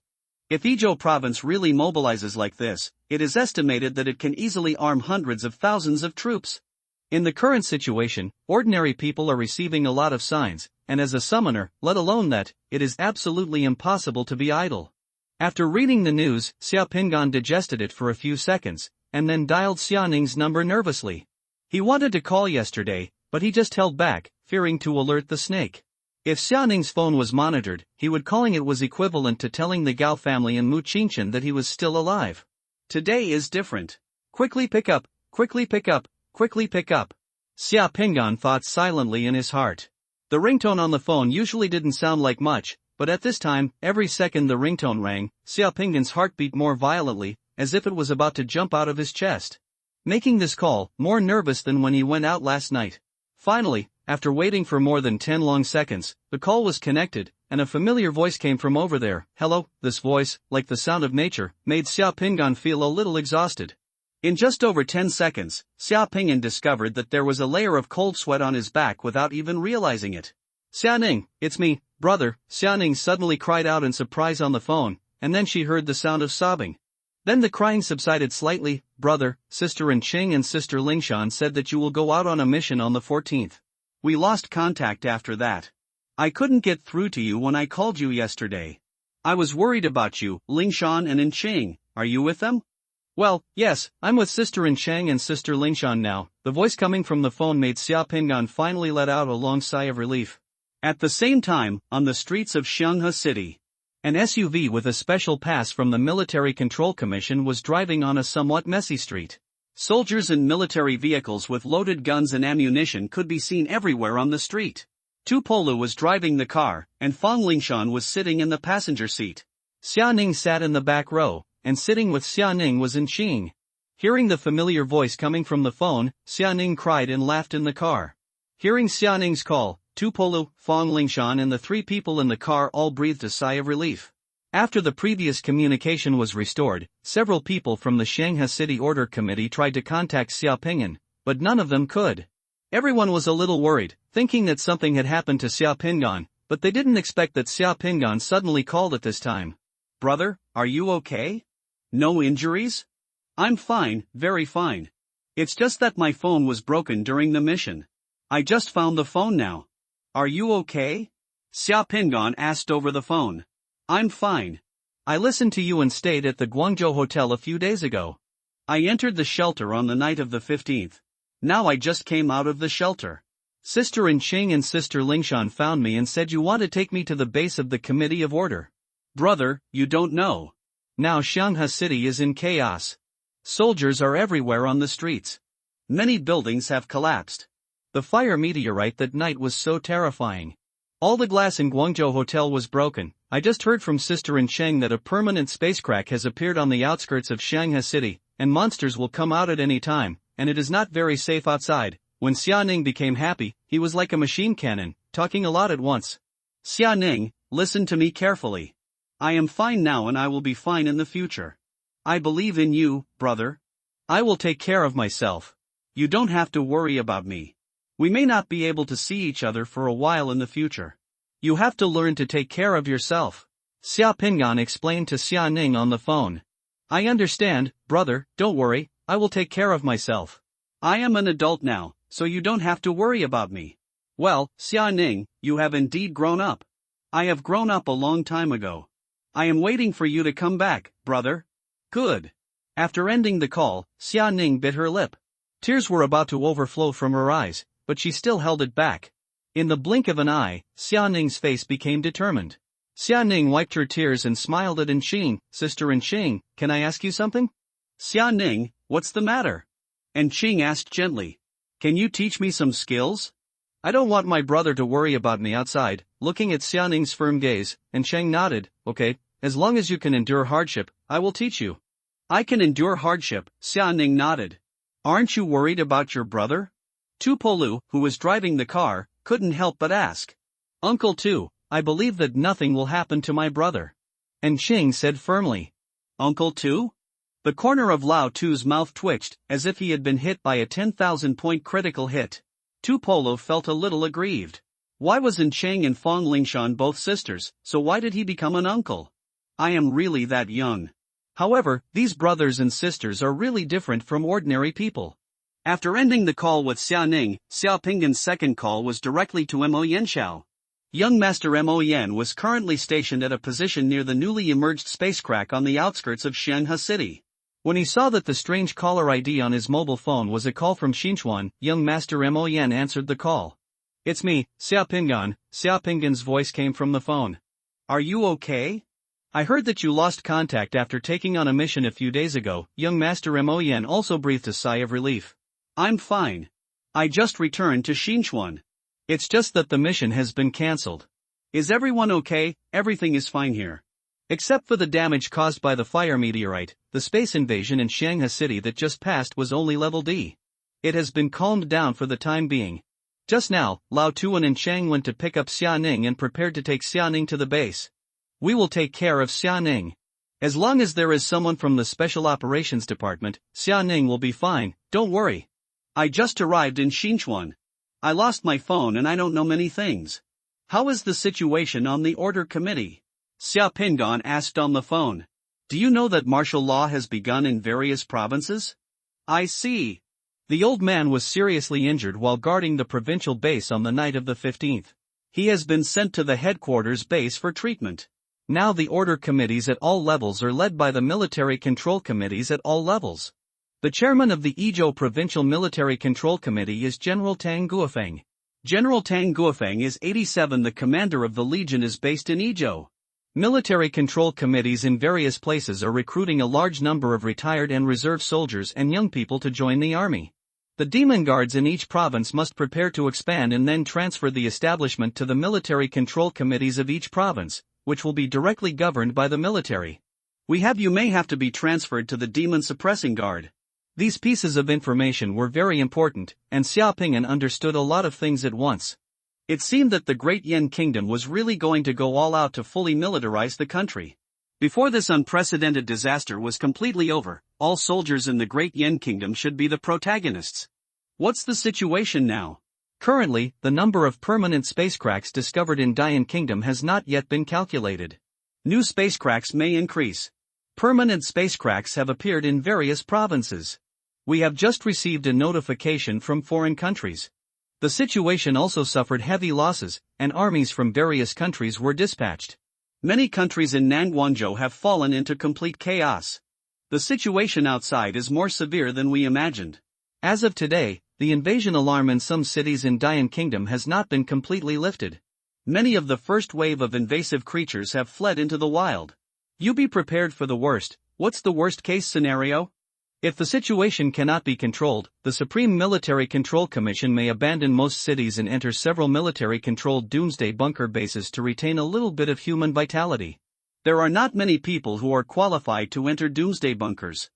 If Izhou province really mobilizes like this, it is estimated that it can easily arm hundreds of thousands of troops. In the current situation, ordinary people are receiving a lot of signs, and as a summoner, let alone that, it is absolutely impossible to be idle. After reading the news, Xia Pingan digested it for a few seconds, and then dialed Xia Ning's number nervously. He wanted to call yesterday, but he just held back, fearing to alert the snake. If Xia Ning's phone was monitored, he would calling it was equivalent to telling the Gao family in Muqingshan that he was still alive. Today is different. Quickly pick up, quickly pick up, quickly pick up. Xia Pingan thought silently in his heart. The ringtone on the phone usually didn't sound like much, but at this time, every second the ringtone rang, Xia Pingan's heart beat more violently, as if it was about to jump out of his chest. Making this call, more nervous than when he went out last night. Finally, after waiting for more than 10 long seconds, the call was connected, and a familiar voice came from over there. Hello, this voice, like the sound of nature, made Xia Pingan feel a little exhausted. In just over 10 seconds, Xia Pingan discovered that there was a layer of cold sweat on his back without even realizing it. Xia Ning, it's me, brother, Xia Ning suddenly cried out in surprise on the phone, and then she heard the sound of sobbing. Then the crying subsided slightly. Brother, Sister Ching and Sister Lingshan said that you will go out on a mission on the 14th. We lost contact after that. I couldn't get through to you when I called you yesterday. I was worried about you, Lingshan and Ching. Are you with them? Well, yes, I'm with Sister Chang and Sister Lingshan now. The voice coming from the phone made Xia Pingan finally let out a long sigh of relief. At the same time, on the streets of Xianghe City, an SUV with a special pass from the Military Control Commission was driving on a somewhat messy street. Soldiers in military vehicles with loaded guns and ammunition could be seen everywhere on the street. Tu Polu was driving the car, and Fang Lingshan was sitting in the passenger seat. Xia Ning sat in the back row, and sitting with Xia Ning was Ching. Hearing the familiar voice coming from the phone, Xia Ning cried and laughed in the car. Hearing Xia Ning's call, Tu Polu, Fang Lingshan and the three people in the car all breathed a sigh of relief. After the previous communication was restored, several people from the Shanghai City Order Committee tried to contact Xia Pingan, but none of them could. Everyone was a little worried, thinking that something had happened to Xia Pingan, but they didn't expect that Xia Pingan suddenly called at this time. Brother, are you okay? No injuries? I'm fine, very fine. It's just that my phone was broken during the mission. I just found the phone now. Are you okay? Xia Pingan asked over the phone. I'm fine. I listened to you and stayed at the Guangzhou Hotel a few days ago. I entered the shelter on the night of the 15th. Now I just came out of the shelter. Sister Ching and Sister Lingshan found me and said you want to take me to the base of the Committee of Order. Brother, you don't know. Now Shanghai City is in chaos. Soldiers are everywhere on the streets. Many buildings have collapsed. The fire meteorite that night was so terrifying. All the glass in Guangzhou Hotel was broken. I just heard from Sister Cheng that a permanent space crack has appeared on the outskirts of Shanghai City, and monsters will come out at any time, and it is not very safe outside. When Xiaoning became happy, he was like a machine cannon, talking a lot at once. Xiaoning, listen to me carefully. I am fine now and I will be fine in the future. I believe in you, brother. I will take care of myself. You don't have to worry about me. We may not be able to see each other for a while in the future. You have to learn to take care of yourself. Xia Pingan explained to Xiaoning on the phone. I understand, brother, don't worry, I will take care of myself. I am an adult now, so you don't have to worry about me. Well, Xiaoning, you have indeed grown up. I have grown up a long time ago. I am waiting for you to come back, brother. Good. After ending the call, Xiaoning bit her lip. Tears were about to overflow from her eyes, but she still held it back. In the blink of an eye, Xiaoning's face became determined. Xiaoning wiped her tears and smiled at Enqing. Sister Enqing, can I ask you something? Xiaoning, what's the matter? Enqing asked gently. Can you teach me some skills? I don't want my brother to worry about me outside. Looking at Xiaoning's firm gaze, Enqing nodded. Okay, as long as you can endure hardship, I will teach you. I can endure hardship, Xiaoning nodded. Aren't you worried about your brother? Tupolu, who was driving the car, couldn't help but ask. Uncle Tu, I believe that nothing will happen to my brother. Enqing said firmly. Uncle Tu? The corner of Lao Tu's mouth twitched, as if he had been hit by a 10,000-point critical hit. Tupolo felt a little aggrieved. Why was Enqing and Fong Lingshan both sisters, so why did he become an uncle? I am really that young. However, these brothers and sisters are really different from ordinary people. After ending the call with Xiaoning, Xiao Pinggan's second call was directly to Mo Yanxiao. Young Master Mo Yan was currently stationed at a position near the newly emerged spacecraft on the outskirts of Xianhe City. When he saw that the strange caller ID on his mobile phone was a call from Xinchuan, young Master Mo Yan answered the call. It's me, Xia Pingan. Xia Pingan's voice came from the phone. Are you okay? I heard that you lost contact after taking on a mission a few days ago. Young Master Mo Yan also breathed a sigh of relief. I'm fine. I just returned to Xinchuan. It's just that the mission has been cancelled. Is everyone okay? Everything is fine here. Except for the damage caused by the fire meteorite, the space invasion in Xianhe City that just passed was only level D. It has been calmed down for the time being. Just now, Lao Tuan and Enqing went to pick up Xiaoning and prepared to take Xiaoning to the base. We will take care of Xiaoning. As long as there is someone from the Special Operations Department, Xiaoning will be fine, don't worry. I just arrived in Xinchuan. I lost my phone and I don't know many things. How is the situation on the order committee? Xia Pingan asked on the phone. Do you know that martial law has begun in various provinces? I see. The old man was seriously injured while guarding the provincial base on the night of the 15th. He has been sent to the headquarters base for treatment. Now the order committees at all levels are led by the military control committees at all levels. The chairman of the Izhou Provincial Military Control Committee is General Tang Guofeng. General Tang Guofeng is 87. The commander of the legion is based in Izhou. Military control committees in various places are recruiting a large number of retired and reserve soldiers and young people to join the army. The demon guards in each province must prepare to expand and then transfer the establishment to the military control committees of each province, which will be directly governed by the military. You may have to be transferred to the demon suppressing guard. These pieces of information were very important, and Xia Pingan understood a lot of things at once. It seemed that the Great Yen Kingdom was really going to go all out to fully militarize the country. Before this unprecedented disaster was completely over, all soldiers in the Great Yen Kingdom should be the protagonists. What's the situation now? Currently, the number of permanent spacecrafts discovered in Dian Kingdom has not yet been calculated. New spacecrafts may increase. Permanent spacecrafts have appeared in various provinces. We have just received a notification from foreign countries. The situation also suffered heavy losses, and armies from various countries were dispatched. Many countries in Nanguanzhou have fallen into complete chaos. The situation outside is more severe than we imagined. As of today, the invasion alarm in some cities in Dian Kingdom has not been completely lifted. Many of the first wave of invasive creatures have fled into the wild. You be prepared for the worst. What's the worst case scenario? If the situation cannot be controlled, the Supreme Military Control Commission may abandon most cities and enter several military-controlled doomsday bunker bases to retain a little bit of human vitality. There are not many people who are qualified to enter doomsday bunkers.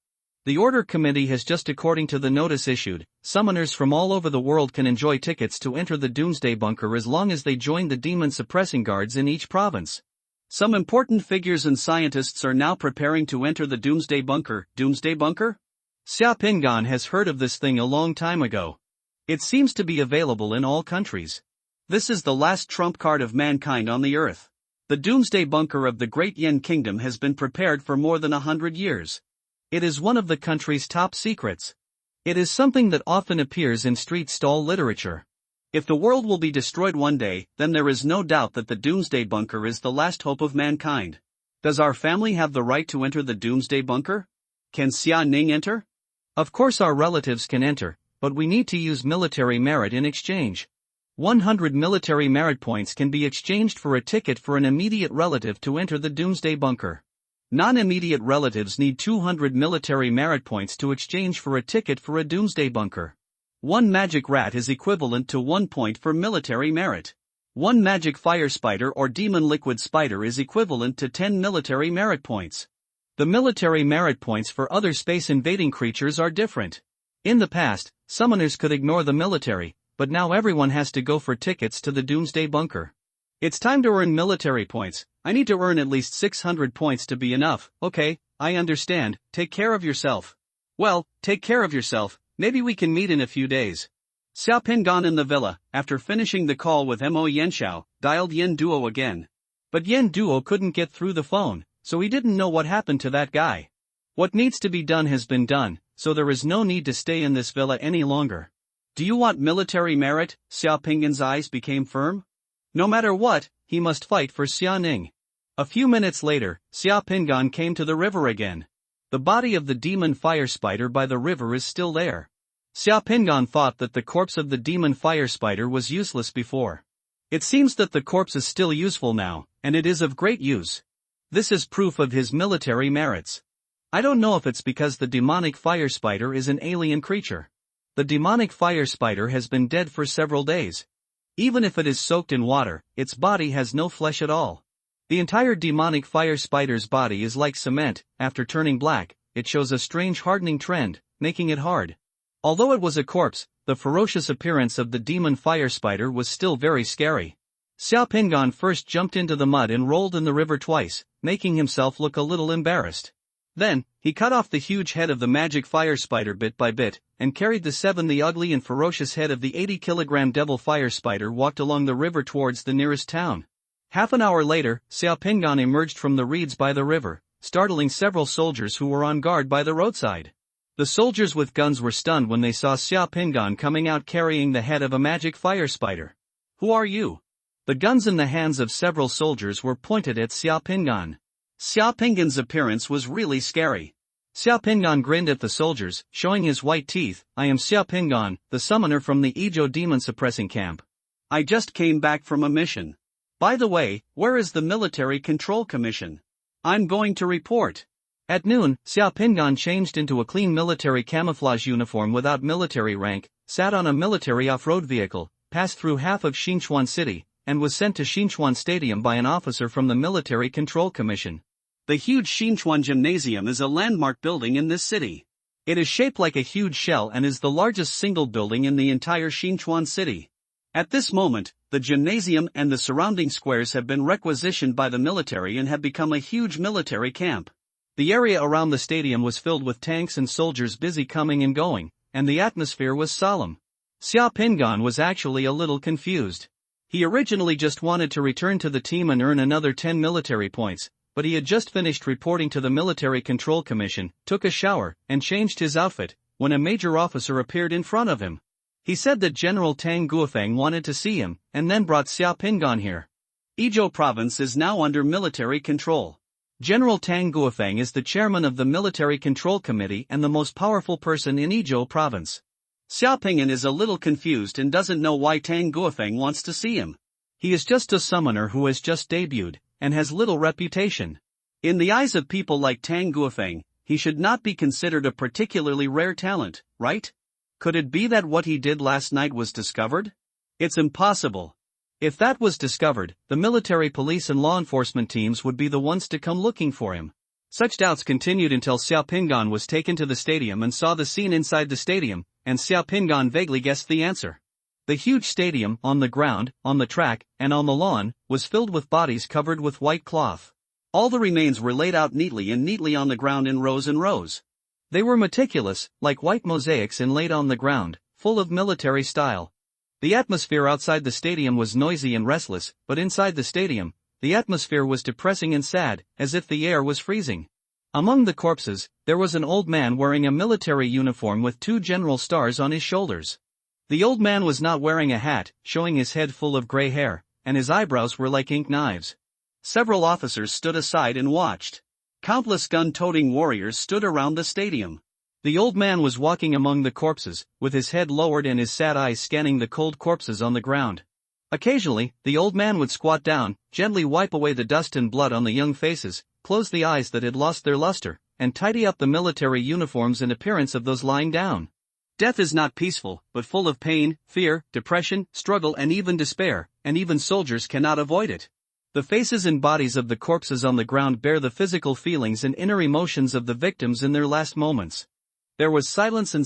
The order committee has just according to the notice issued, summoners from all over the world can enjoy tickets to enter the Doomsday Bunker as long as they join the demon suppressing guards in each province. Some important figures and scientists are now preparing to enter the Doomsday Bunker. Doomsday Bunker? Xia Pingan has heard of this thing a long time ago. It seems to be available in all countries. This is the last trump card of mankind on the earth. The Doomsday Bunker of the Great Yen Kingdom has been prepared for more than 100 years. It is one of the country's top secrets. It is something that often appears in street stall literature. If the world will be destroyed one day, then there is no doubt that the Doomsday Bunker is the last hope of mankind. Does our family have the right to enter the Doomsday Bunker? Can Xia Ning enter? Of course our relatives can enter, but we need to use military merit in exchange. 100 military merit points can be exchanged for a ticket for an immediate relative to enter the Doomsday Bunker. Non-immediate relatives need 200 military merit points to exchange for a ticket for a Doomsday Bunker. 1 magic rat is equivalent to 1 point for military merit. 1 magic fire spider or demon liquid spider is equivalent to 10 military merit points. The military merit points for other space-invading creatures are different. In the past, summoners could ignore the military, but now everyone has to go for tickets to the Doomsday Bunker. It's time to earn military points. I need to earn at least 600 points to be enough. Okay, I understand, take care of yourself. Well, take care of yourself, maybe we can meet in a few days. Xia Pingan in the villa, after finishing the call with Mo Yanxiao, dialed Yen Duo again. But Yen Duo couldn't get through the phone, so he didn't know what happened to that guy. What needs to be done has been done, so there is no need to stay in this villa any longer. Do you want military merit? Xia Pingan's eyes became firm. No matter what, he must fight for Xia Ning. A few minutes later, Xia Pingan came to the river again. The body of the demon fire spider by the river is still there. Xia Pingan thought that the corpse of the demon fire spider was useless before. It seems that the corpse is still useful now, and it is of great use. This is proof of his military merits. I don't know if it's because the demonic fire spider is an alien creature. The demonic fire spider has been dead for several days. Even if it is soaked in water, its body has no flesh at all. The entire demonic fire spider's body is like cement. After turning black, it shows a strange hardening trend, making it hard. Although it was a corpse, the ferocious appearance of the demon fire spider was still very scary. Xia Pingan first jumped into the mud and rolled in the river twice, making himself look a little embarrassed. Then, he cut off the huge head of the magic fire spider bit by bit, and carried the ugly and ferocious head of the 80-kilogram devil fire spider walked along the river towards the nearest town. Half an hour later, Xia Pingan emerged from the reeds by the river, startling several soldiers who were on guard by the roadside. The soldiers with guns were stunned when they saw Xia Pingan coming out carrying the head of a magic fire spider. Who are you? The guns in the hands of several soldiers were pointed at Xia Pingan. Xia Pingan's appearance was really scary. Xia Pingan grinned at the soldiers, showing his white teeth. I am Xia Pingan, the summoner from the Ijo demon suppressing camp. I just came back from a mission. By the way, where is the Military Control Commission? I'm going to report. At noon, Xia Pingan changed into a clean military camouflage uniform without military rank, sat on a military off-road vehicle, passed through half of Xinchuan City, and was sent to Xinchuan Stadium by an officer from the Military Control Commission. The huge Xinchuan Gymnasium is a landmark building in this city. It is shaped like a huge shell and is the largest single building in the entire Xinchuan City. At this moment, the gymnasium and the surrounding squares have been requisitioned by the military and have become a huge military camp. The area around the stadium was filled with tanks and soldiers busy coming and going, and the atmosphere was solemn. Xia Pingan was actually a little confused. He originally just wanted to return to the team and earn another 10 military points, but he had just finished reporting to the Military Control Commission, took a shower, and changed his outfit, when a major officer appeared in front of him. He said that General Tang Guofeng wanted to see him, and then brought Xia Pingan here. Ijo province is now under military control. General Tang Guofeng is the chairman of the Military Control Committee and the most powerful person in Ijo province. Xia Pingan is a little confused and doesn't know why Tang Guofeng wants to see him. He is just a summoner who has just debuted, and has little reputation. In the eyes of people like Tang Guofeng, he should not be considered a particularly rare talent, right? Could it be that what he did last night was discovered? It's impossible. If that was discovered, the military police and law enforcement teams would be the ones to come looking for him. Such doubts continued until Xiao Pingan was taken to the stadium and saw the scene inside the stadium, and Xiao Pingan vaguely guessed the answer. The huge stadium, on the ground, on the track, and on the lawn, was filled with bodies covered with white cloth. All the remains were laid out neatly on the ground in rows and rows. They were meticulous, like white mosaics inlaid on the ground, full of military style. The atmosphere outside the stadium was noisy and restless, but inside the stadium, the atmosphere was depressing and sad, as if the air was freezing. Among the corpses, there was an old man wearing a military uniform with 2 general stars on his shoulders. The old man was not wearing a hat, showing his head full of gray hair, and his eyebrows were like ink knives. Several officers stood aside and watched. Countless gun-toting warriors stood around the stadium. The old man was walking among the corpses, with his head lowered and his sad eyes scanning the cold corpses on the ground. Occasionally, the old man would squat down, gently wipe away the dust and blood on the young faces, close the eyes that had lost their luster, and tidy up the military uniforms and appearance of those lying down. Death is not peaceful, but full of pain, fear, depression, struggle and even despair, and even soldiers cannot avoid it. The faces and bodies of the corpses on the ground bear the physical feelings and inner emotions of the victims in their last moments. There was silence in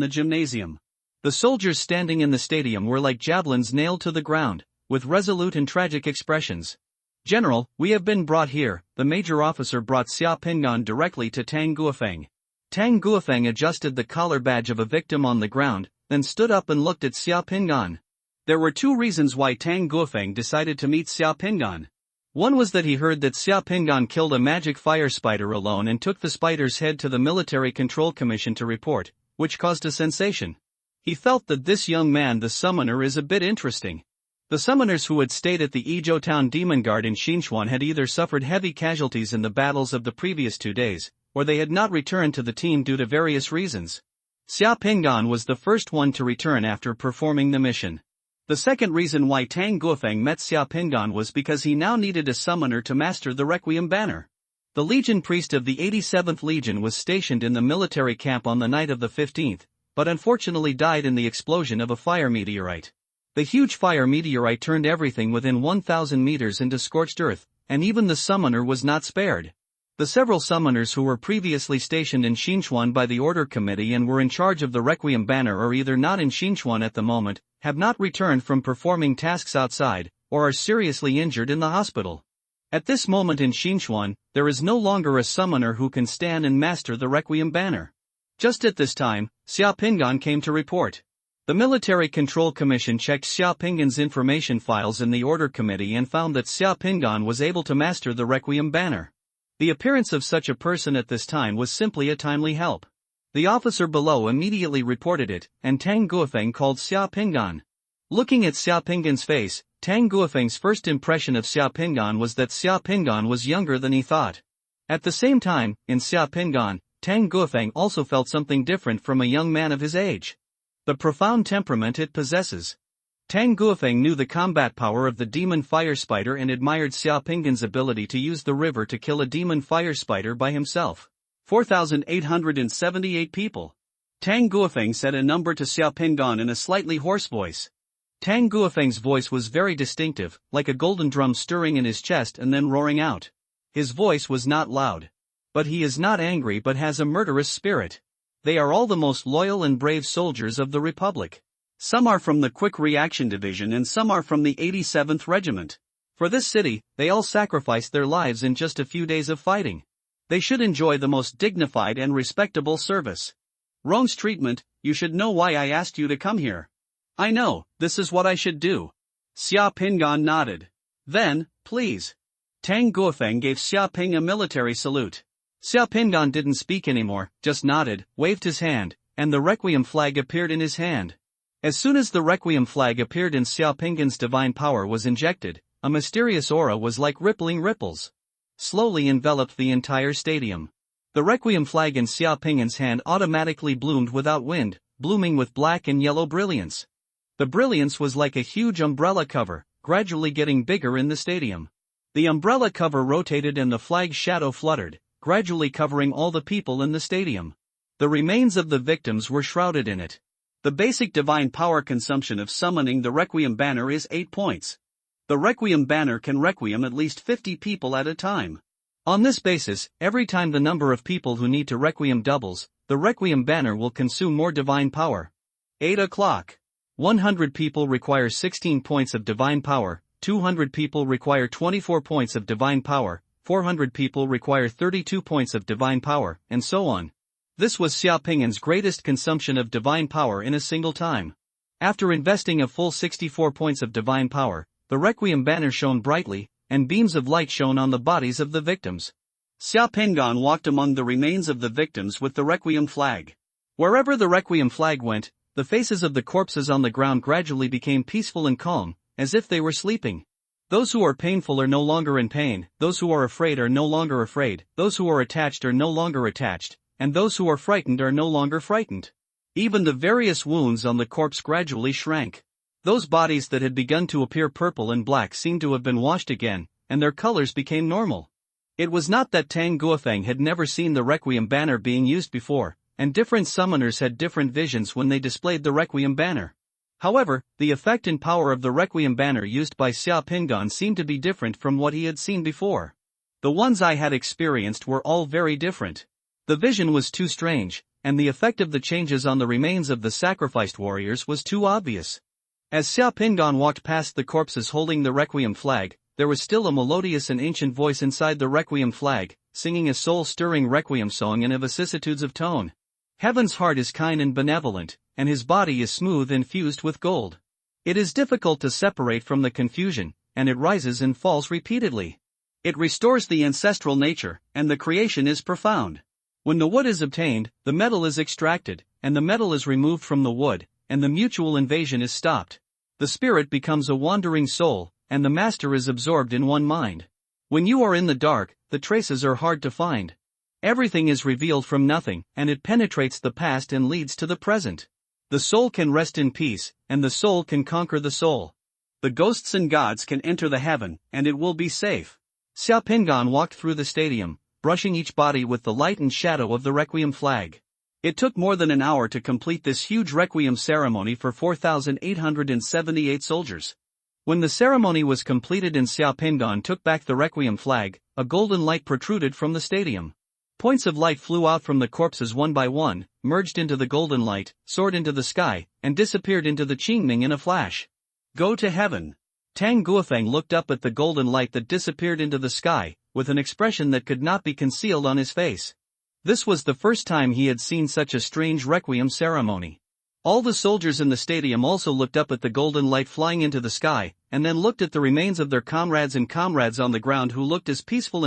the gymnasium. The soldiers standing in the stadium were like javelins nailed to the ground, with resolute and tragic expressions. "General, we have been brought here," the major officer brought Xiao Pingan directly to Tang Guofeng. Tang Guofeng adjusted the collar badge of a victim on the ground, then stood up and looked at Xiao Pingan. There were 2 reasons why Tang Guofeng decided to meet Xiao Pingan. One was that he heard that Xiao Pingan killed a magic fire spider alone and took the spider's head to the Military Control Commission to report, which caused a sensation. He felt that this young man, the summoner, is a bit interesting. The summoners who had stayed at the Izhou Town Demon Guard in Xinchuan had either suffered heavy casualties in the battles of the previous 2 days, or they had not returned to the team due to various reasons. Xiao Pingan was the first one to return after performing the mission. The second reason why Tang Guofeng met Xiao Pingan was because he now needed a summoner to master the Requiem banner. The Legion priest of the 87th Legion was stationed in the military camp on the night of the 15th, but unfortunately died in the explosion of a fire meteorite. The huge fire meteorite turned everything within 1,000 meters into scorched earth, and even the summoner was not spared. The several summoners who were previously stationed in Xinchuan by the Order Committee and were in charge of the Requiem banner are either not in Xinchuan at the moment, have not returned from performing tasks outside, or are seriously injured in the hospital. At this moment in Xinchuan, there is no longer a summoner who can stand and master the Requiem banner. Just at this time, Xiao Pingan came to report. The Military Control Commission checked Xiao Pingan's information files in the Order Committee and found that Xiao Pingan was able to master the Requiem banner. The appearance of such a person at this time was simply a timely help. The officer below immediately reported it, and Tang Guofeng called Xiao Pingan. Looking at Xiao Pingan's face, Tang Guofeng's first impression of Xiao Pingan was that Xiao Pingan was younger than he thought. At the same time, in Xiao Pingan, Tang Guofeng also felt something different from a young man of his age. The profound temperament it possesses. Tang Guofeng knew the combat power of the demon fire spider and admired Xiao Pingan's ability to use the river to kill a demon fire spider by himself. 4,878 people. Tang Guofeng said a number to Xiao Pingan in a slightly hoarse voice. Tang Guofeng's voice was very distinctive, like a golden drum stirring in his chest and then roaring out. His voice was not loud. But he is not angry but has a murderous spirit. They are all the most loyal and brave soldiers of the Republic. Some are from the Quick Reaction Division and some are from the 87th Regiment. For this city, they all sacrificed their lives in just a few days of fighting. They should enjoy the most dignified and respectable service. Wrong's treatment, you should know why I asked you to come here. I know, this is what I should do. Xiao Pingan nodded. Then, please. Tang Guofeng gave Xiao Ping a military salute. Xiao Pingan didn't speak anymore, just nodded, waved his hand, and the Requiem flag appeared in his hand. As soon as the Requiem flag appeared and Xiao Pingan's divine power was injected, a mysterious aura was like rippling ripples. Slowly enveloped the entire stadium. The Requiem flag in Xiao Pingan's hand automatically bloomed without wind, blooming with black and yellow brilliance. The brilliance was like a huge umbrella cover, gradually getting bigger in the stadium. The umbrella cover rotated and the flag's shadow fluttered, gradually covering all the people in the stadium. The remains of the victims were shrouded in it. The basic divine power consumption of summoning the Requiem banner is 8 points. The Requiem banner can requiem at least 50 people at a time. On this basis, every time the number of people who need to requiem doubles, the requiem banner will consume more divine power. 8 o'clock. 100 people require 16 points of divine power, 200 people require 24 points of divine power, 400 people require 32 points of divine power, and so on. This was Xiaoping's greatest consumption of divine power in a single time. After investing a full 64 points of divine power, the requiem banner shone brightly, and beams of light shone on the bodies of the victims. Xiaoping walked among the remains of the victims with the requiem flag. Wherever the requiem flag went, the faces of the corpses on the ground gradually became peaceful and calm, as if they were sleeping. Those who are painful are no longer in pain, those who are afraid are no longer afraid, those who are attached are no longer attached, and those who are frightened are no longer frightened. Even the various wounds on the corpse gradually shrank. Those bodies that had begun to appear purple and black seemed to have been washed again, and their colors became normal. It was not that Tang Guofeng had never seen the requiem banner being used before, and different summoners had different visions when they displayed the requiem banner. However, the effect and power of the requiem banner used by Xiaoping seemed to be different from what he had seen before. The ones I had experienced were all very different. The vision was too strange, and the effect of the changes on the remains of the sacrificed warriors was too obvious. As Xiaoping walked past the corpses holding the requiem flag, there was still a melodious and ancient voice inside the requiem flag, singing a soul-stirring requiem song in a vicissitudes of tone. Heaven's heart is kind and benevolent, and his body is smooth and fused with gold. It is difficult to separate from the confusion, and it rises and falls repeatedly. It restores the ancestral nature, and the creation is profound. When the wood is obtained, the metal is extracted, and the metal is removed from the wood, and the mutual invasion is stopped. The spirit becomes a wandering soul, and the master is absorbed in one mind. When you are in the dark, the traces are hard to find. Everything is revealed from nothing, and it penetrates the past and leads to the present. The soul can rest in peace, and the soul can conquer the soul. The ghosts and gods can enter the heaven, and it will be safe. Xiaoping walked through the stadium, brushing each body with the light and shadow of the requiem flag. It took more than an hour to complete this huge requiem ceremony for 4,878 soldiers. When the ceremony was completed and Xiaoping took back the requiem flag, a golden light protruded from the stadium. Points of light flew out from the corpses one by one, merged into the golden light, soared into the sky, and disappeared into the Qingming in a flash. Go to heaven. Tang Guofeng looked up at the golden light that disappeared into the sky, with an expression that could not be concealed on his face. This was the first time he had seen such a strange requiem ceremony. All the soldiers in the stadium also looked up at the golden light flying into the sky, and then looked at the remains of their comrades on the ground who looked as peaceful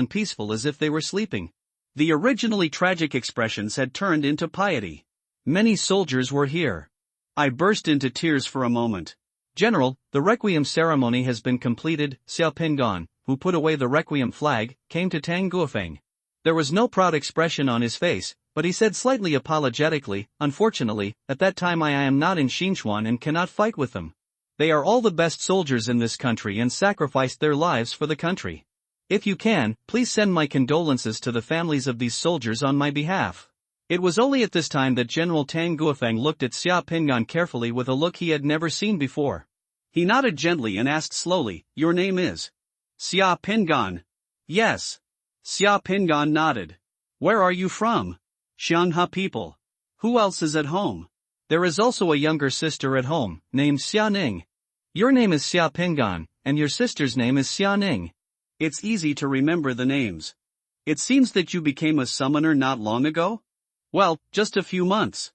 as if they were sleeping. The originally tragic expressions had turned into piety. Many soldiers were here. I burst into tears for a moment. General, the requiem ceremony has been completed. Xiaoping, who put away the requiem flag, came to Tang Guofeng. There was no proud expression on his face, but he said slightly apologetically, unfortunately, at that time I am not in Xinchuan and cannot fight with them. They are all the best soldiers in this country and sacrificed their lives for the country. If you can, please send my condolences to the families of these soldiers on my behalf. It was only at this time that General Tang Guofeng looked at Xiaoping con with a look he had never seen before. He nodded gently and asked slowly, "Your name is?" Xiaoping. Yes. Xiaoping nodded. Where are you from? Xianha people. Who else is at home? There is also a younger sister at home, named Xianing. Your name is Xiaoping, and your sister's name is Xianing. It's easy to remember the names. It seems that you became a summoner not long ago? Well, just a few months.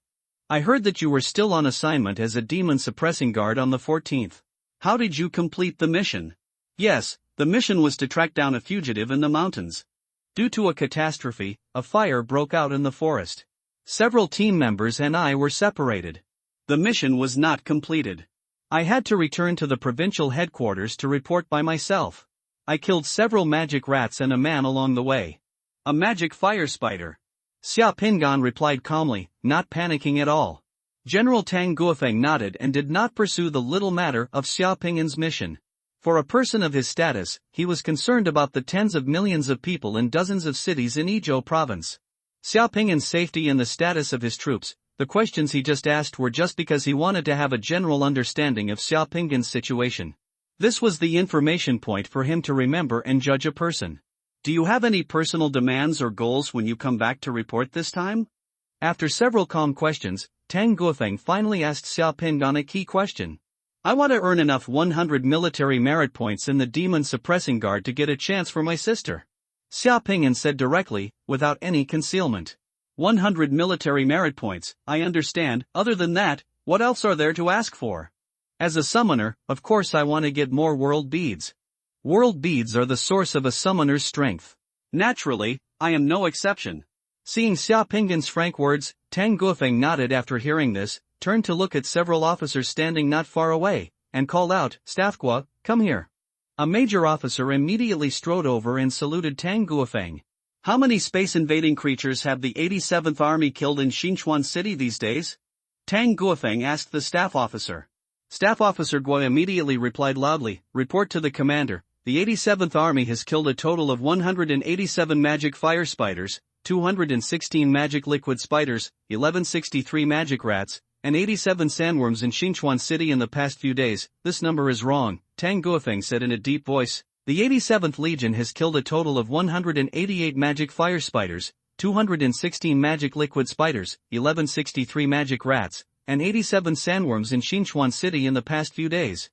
I heard that you were still on assignment as a demon suppressing guard on the 14th. How did you complete the mission? Yes, the mission was to track down a fugitive in the mountains. Due to a catastrophe, a fire broke out in the forest. Several team members and I were separated. The mission was not completed. I had to return to the provincial headquarters to report by myself. I killed several magic rats and a man along the way. A magic fire spider. Xiaoping replied calmly, not panicking at all. General Tang Guofeng nodded and did not pursue the little matter of Xiaoping's mission. For a person of his status, he was concerned about the tens of millions of people in dozens of cities in Izhou province. Xiaoping's safety and the status of his troops, the questions he just asked were just because he wanted to have a general understanding of Xiaoping's situation. This was the information point for him to remember and judge a person. Do you have any personal demands or goals when you come back to report this time? After several calm questions, Tang Guofeng finally asked Xiaopingan a key question. I want to earn enough 100 military merit points in the Demon Suppressing Guard to get a chance for my sister. Xiaopingan said directly, without any concealment. 100 military merit points, I understand. Other than that, what else are there to ask for? As a summoner, of course I want to get more world beads. World beads are the source of a summoner's strength. Naturally, I am no exception. Seeing Xiaopingan's frank words, Tang Guofeng nodded after hearing this, turned to look at several officers standing not far away, and called out, "Staffgua, come here." A major officer immediately strode over and saluted Tang Guofeng. How many space-invading creatures have the 87th Army killed in Xinchuan City these days? Tang Guofeng asked the staff officer. Staff Officer Guo immediately replied loudly, "Report to the commander. The 87th Army has killed a total of 187 magic fire spiders, 216 magic liquid spiders, 1163 magic rats, and 87 sandworms in Xinchuan City in the past few days. This number is wrong," Tang Guofeng said in a deep voice. "The 87th Legion has killed a total of 188 magic fire spiders, 216 magic liquid spiders, 1163 magic rats, and 87 sandworms in Xinchuan City in the past few days.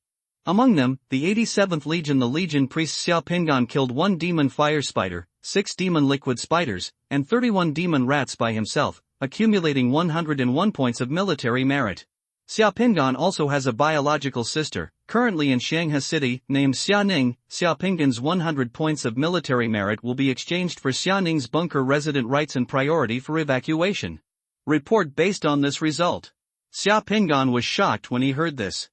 Among them, the 87th Legion, the Legion priest Xiaopingan killed 1 demon fire spider, 6 demon liquid spiders, and 31 demon rats by himself, accumulating 101 points of military merit. Xiaopingan also has a biological sister, currently in Xianghe City, named Xianing. Xiaopingan's 100 points of military merit will be exchanged for Xianing's bunker resident rights and priority for evacuation. Report based on this result." Xiaopingan was shocked when he heard this.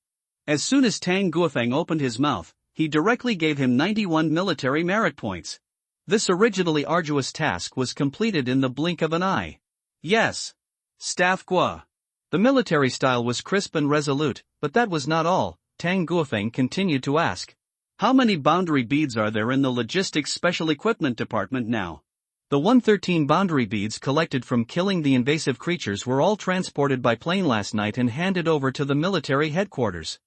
As soon as Tang Guofeng opened his mouth, he directly gave him 91 military merit points. This originally arduous task was completed in the blink of an eye. Yes. Staff Gua. The military style was crisp and resolute, but that was not all. Tang Guofeng continued to ask. How many boundary beads are there in the Logistics Special Equipment Department now? The 113 boundary beads collected from killing the invasive creatures were all transported by plane last night and handed over to the military headquarters.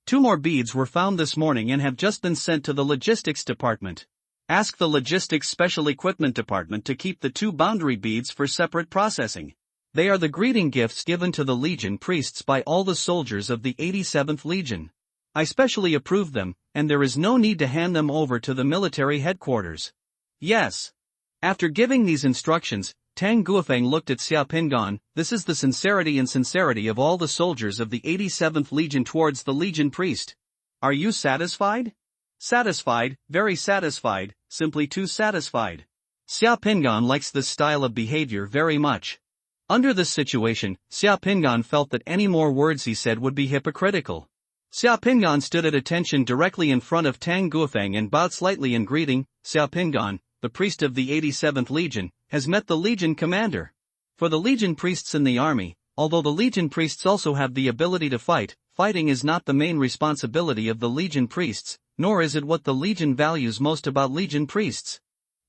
2 more beads were found this morning and have just been sent to the Logistics Department. Ask the Logistics Special Equipment Department to keep the 2 boundary beads for separate processing. They are the greeting gifts given to the Legion priests by all the soldiers of the 87th Legion. I specially approved them, and there is no need to hand them over to the military headquarters. Yes. After giving these instructions, Tang Guofeng looked at Xiaopingan. This is the sincerity of all the soldiers of the 87th Legion towards the Legion priest. Are you satisfied? Satisfied, very satisfied, simply too satisfied. Xiaopingan likes this style of behavior very much. Under this situation, Xiaopingan felt that any more words he said would be hypocritical. Xiaopingan stood at attention directly in front of Tang Guofeng and bowed slightly in greeting. Xiaopingan, the priest of the 87th Legion, has met the Legion commander. For the Legion priests in the army, although the Legion priests also have the ability to fight, fighting is not the main responsibility of the Legion priests, nor is it what the Legion values most about Legion priests.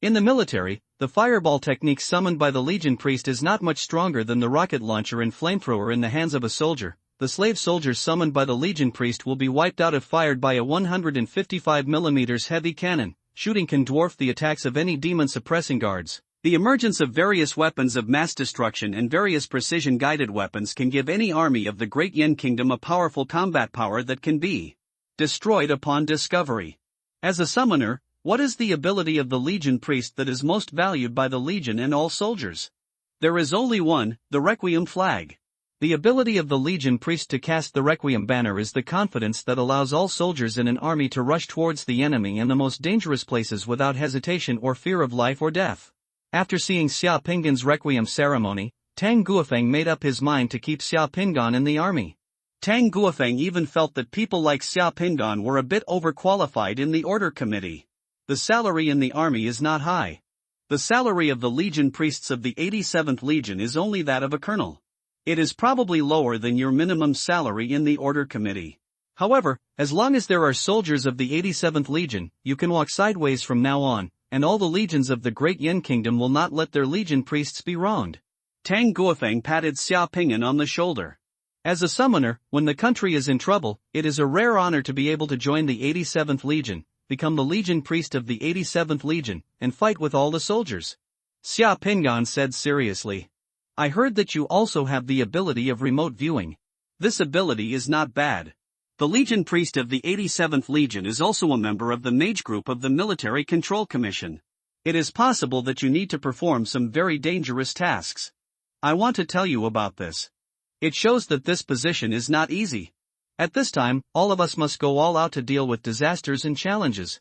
In the military, the fireball technique summoned by the Legion priest is not much stronger than the rocket launcher and flamethrower in the hands of a soldier. The slave soldiers summoned by the Legion priest will be wiped out if fired by a 155mm heavy cannon. Shooting can dwarf the attacks of any demon suppressing guards. The emergence of various weapons of mass destruction and various precision-guided weapons can give any army of the Great Yin Kingdom a powerful combat power that can be destroyed upon discovery. As a summoner, what is the ability of the Legion priest that is most valued by the Legion and all soldiers? There is only one, the Requiem flag. The ability of the Legion priest to cast the Requiem banner is the confidence that allows all soldiers in an army to rush towards the enemy in the most dangerous places without hesitation or fear of life or death. After seeing Xiaopingan's Requiem ceremony, Tang Guofeng made up his mind to keep Xiaopingan in the army. Tang Guofeng even felt that people like Xiaopingan were a bit overqualified in the order committee. The salary in the army is not high. The salary of the Legion priests of the 87th Legion is only that of a colonel. It is probably lower than your minimum salary in the order committee. However, as long as there are soldiers of the 87th Legion, you can walk sideways from now on, and all the legions of the Great Yin Kingdom will not let their Legion priests be wronged. Tang Guofeng patted Xiaopingan on the shoulder. As a summoner, when the country is in trouble, it is a rare honor to be able to join the 87th Legion, become the Legion Priest of the 87th Legion, and fight with all the soldiers. Xia Pingan said seriously. I heard that you also have the ability of remote viewing. This ability is not bad. The Legion Priest of the 87th Legion is also a member of the Mage Group of the Military Control Commission. It is possible that you need to perform some very dangerous tasks. I want to tell you about this. It shows that this position is not easy. At this time, all of us must go all out to deal with disasters and challenges.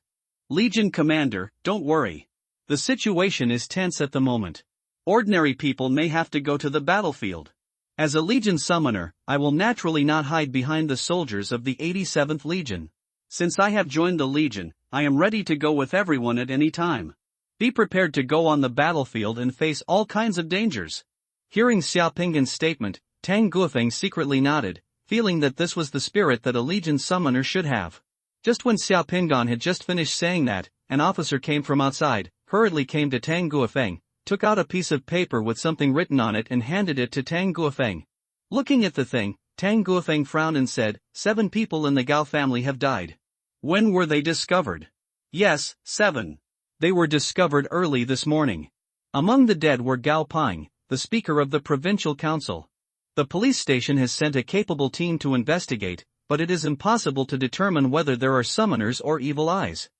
Legion Commander, don't worry. The situation is tense at the moment. Ordinary people may have to go to the battlefield. As a Legion summoner, I will naturally not hide behind the soldiers of the 87th Legion. Since I have joined the Legion, I am ready to go with everyone at any time. Be prepared to go on the battlefield and face all kinds of dangers. Hearing Xia Pingan's statement, Tang Guofeng secretly nodded, feeling that this was the spirit that a Legion summoner should have. Just when Xia Pingan had just finished saying that, an officer came from outside, hurriedly came to Tang Guofeng, took out a piece of paper with something written on it and handed it to Tang Guofeng. Looking at the thing, Tang Guofeng frowned and said, 7 people in the Gao family have died. When were they discovered? Yes, 7. They were discovered early this morning. Among the dead were Gao Ping, the Speaker of the Provincial Council. The police station has sent a capable team to investigate, but it is impossible to determine whether there are summoners or evil eyes.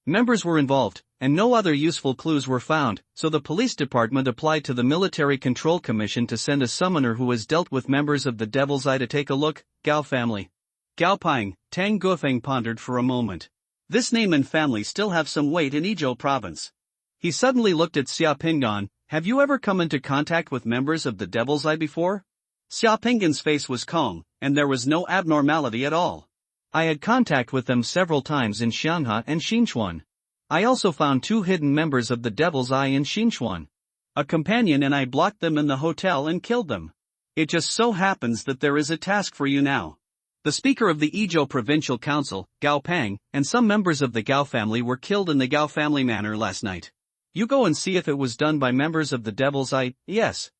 Members were involved, and no other useful clues were found, so the police department applied to the Military Control Commission to send a summoner who has dealt with members of the Devil's Eye to take a look. Gao family. Gao Ping, Tang Guofeng pondered for a moment. This name and family still have some weight in Izhou province. He suddenly looked at Xia Pingan. Have you ever come into contact with members of the Devil's Eye before? Xia Pingan's face was calm, and there was no abnormality at all. I had contact with them several times in Xianhe and Xinchuan. I also found 2 hidden members of the Devil's Eye in Xinchuan. A companion and I blocked them in the hotel and killed them. It just so happens that there is a task for you now. The Speaker of the Izhou Provincial Council, Gao Ping, and some members of the Gao family were killed in the Gao family manor last night. You go and see if it was done by members of the Devil's Eye. Yes.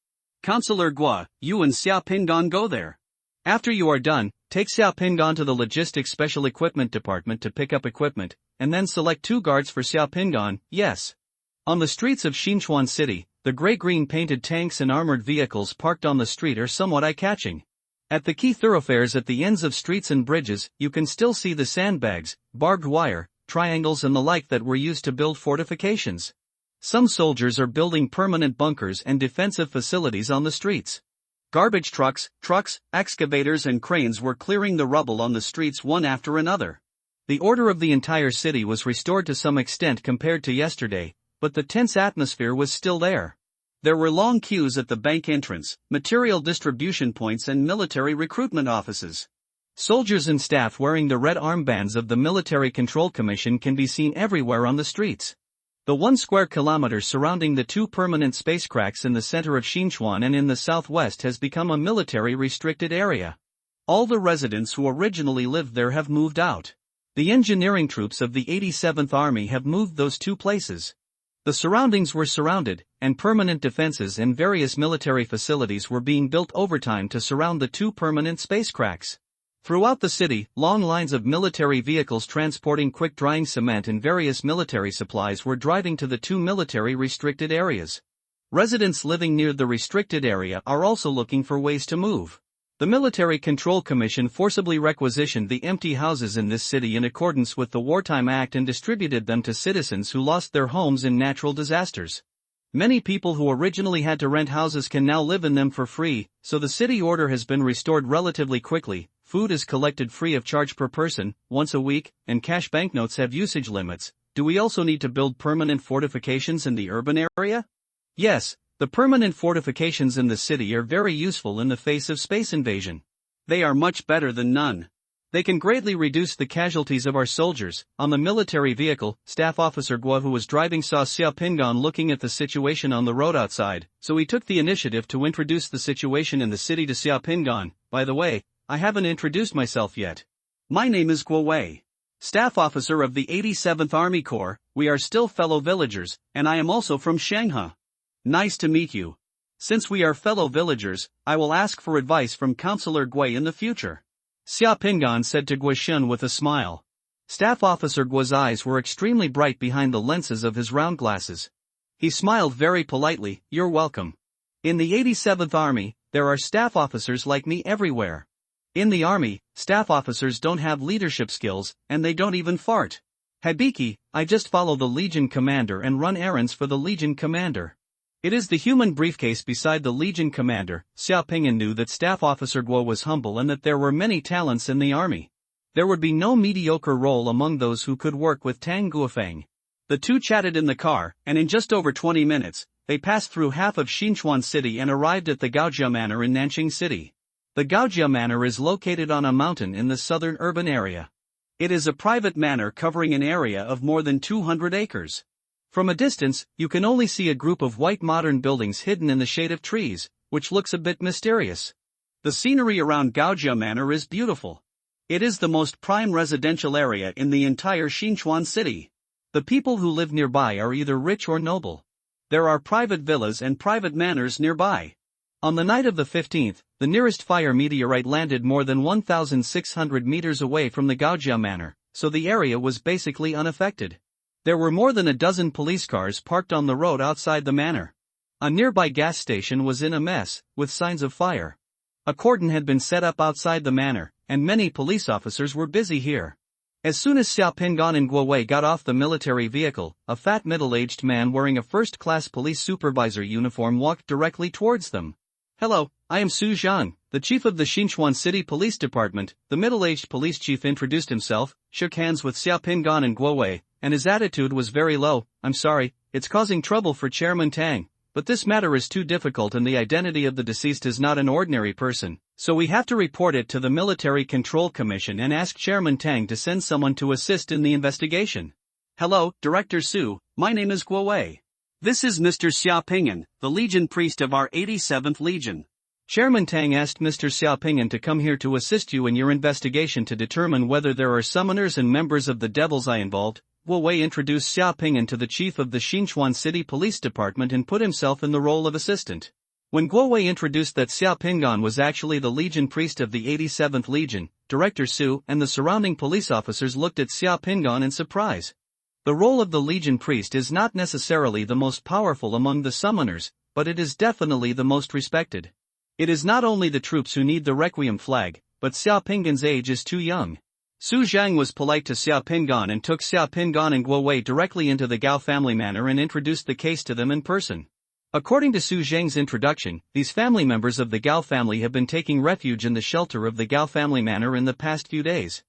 Councillor Gua, you and Xia Pingan go there. After you are done, take Xia Pingan to the Logistics Special Equipment Department to pick up equipment, and then select 2 guards for Xia Pingan. Yes. On the streets of Xinchuan City, the gray-green painted tanks and armored vehicles parked on the street are somewhat eye-catching. At the key thoroughfares at the ends of streets and bridges, you can still see the sandbags, barbed wire, triangles and the like that were used to build fortifications. Some soldiers are building permanent bunkers and defensive facilities on the streets. Garbage trucks, excavators and cranes were clearing the rubble on the streets one after another. The order of the entire city was restored to some extent compared to yesterday, but the tense atmosphere was still there. There were long queues at the bank entrance, material distribution points and military recruitment offices. Soldiers and staff wearing the red armbands of the Military Control Commission can be seen everywhere on the streets. The 1 square kilometer surrounding the 2 permanent spacecracks in the center of Xinchuan and in the southwest has become a military restricted area. All the residents who originally lived there have moved out. The engineering troops of the 87th Army have moved those 2 places. The surroundings were surrounded, and permanent defenses and various military facilities were being built overtime to surround the 2 permanent spacecracks. Throughout the city, long lines of military vehicles transporting quick-drying cement and various military supplies were driving to the 2 military restricted areas. Residents living near the restricted area are also looking for ways to move. The Military Control Commission forcibly requisitioned the empty houses in this city in accordance with the Wartime Act and distributed them to citizens who lost their homes in natural disasters. Many people who originally had to rent houses can now live in them for free, so the city order has been restored relatively quickly. Food is collected free of charge per person, once a week, and cash banknotes have usage limits. Do we also need to build permanent fortifications in the urban area? Yes, the permanent fortifications in the city are very useful in the face of space invasion. They are much better than none. They can greatly reduce the casualties of our soldiers. On the military vehicle, Staff Officer Guo, who was driving, saw Xia Pingan looking at the situation on the road outside, so he took the initiative to introduce the situation in the city to Xia Pingan. By the way, I haven't introduced myself yet. My name is Guo Wei. Staff Officer of the 87th Army Corps. We are still fellow villagers, and I am also from Shanghai. Nice to meet you. Since we are fellow villagers, I will ask for advice from Councillor Gui in the future. Xia Pingan said to Guo Shun with a smile. Staff Officer Guo's eyes were extremely bright behind the lenses of his round glasses. He smiled very politely, "You're welcome. In the 87th Army, there are staff officers like me everywhere. In the Army, staff officers don't have leadership skills, and they don't even fart. Hibiki, I just follow the Legion Commander and run errands for the Legion Commander." It is the human briefcase beside the Legion Commander. Xiao Pingyan knew that Staff Officer Guo was humble and that there were many talents in the army. There would be no mediocre role among those who could work with Tang Guofeng. The two chatted in the car, and in just over 20 minutes, they passed through half of Xinchuan City and arrived at the Gaojia Manor in Nanqing City. The Gaojia Manor is located on a mountain in the southern urban area. It is a private manor covering an area of more than 200 acres. From a distance, you can only see a group of white modern buildings hidden in the shade of trees, which looks a bit mysterious. The scenery around Gaojia Manor is beautiful. It is the most prime residential area in the entire Xinchuan City. The people who live nearby are either rich or noble. There are private villas and private manors nearby. On the night of the 15th, the nearest fire meteorite landed more than 1,600 meters away from the Gaojia Manor, so the area was basically unaffected. There were more than a dozen police cars parked on the road outside the manor. A nearby gas station was in a mess, with signs of fire. A cordon had been set up outside the manor, and many police officers were busy here. As soon as Xiao Pingyan and Guo Wei got off the military vehicle, a fat middle-aged man wearing a first-class police supervisor uniform walked directly towards them. "Hello, I am Su Zhang, the chief of the Xinchuan City Police Department." The middle-aged police chief introduced himself, shook hands with Xiao Pingyan and Guo Wei, and his attitude was very low. "I'm sorry, it's causing trouble for Chairman Tang, but this matter is too difficult and the identity of the deceased is not an ordinary person, so we have to report it to the Military Control Commission and ask Chairman Tang to send someone to assist in the investigation." "Hello, Director Su, my name is Guo Wei. This is Mr. Xiao Pingyan, the Legion priest of our 87th Legion. Chairman Tang asked Mr. Xiao Pingyan to come here to assist you in your investigation to determine whether there are summoners and members of the Devil's Eye involved." Guo Wei introduced Xiao Pingyan to the chief of the Xinchuan City Police Department and put himself in the role of assistant. When Guo Wei introduced that Xiao Pingyan was actually the Legion priest of the 87th Legion, Director Su and the surrounding police officers looked at Xiao Pingyan in surprise. The role of the Legion priest is not necessarily the most powerful among the summoners, but it is definitely the most respected. It is not only the troops who need the Requiem flag, but Xiao Pingyan's age is too young. Su Zhang was polite to Xiao Pingyan and took Xiao Pingyan and Guo Wei directly into the Gao family manor and introduced the case to them in person. According to Su Zhang's introduction, these family members of the Gao family have been taking refuge in the shelter of the Gao family manor in the past few days.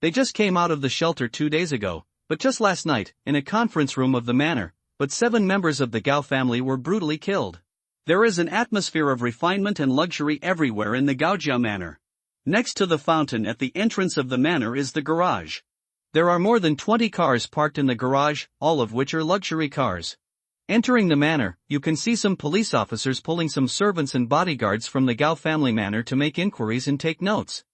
They just came out of the shelter 2 days ago, but just last night, in a conference room of the manor, 7 members of the Gao family were brutally killed. There is an atmosphere of refinement and luxury everywhere in the Gaojia Manor. Next to the fountain at the entrance of the manor is the garage. There are more than 20 cars parked in the garage, all of which are luxury cars. Entering the manor, you can see some police officers pulling some servants and bodyguards from the Gao family manor to make inquiries and take notes.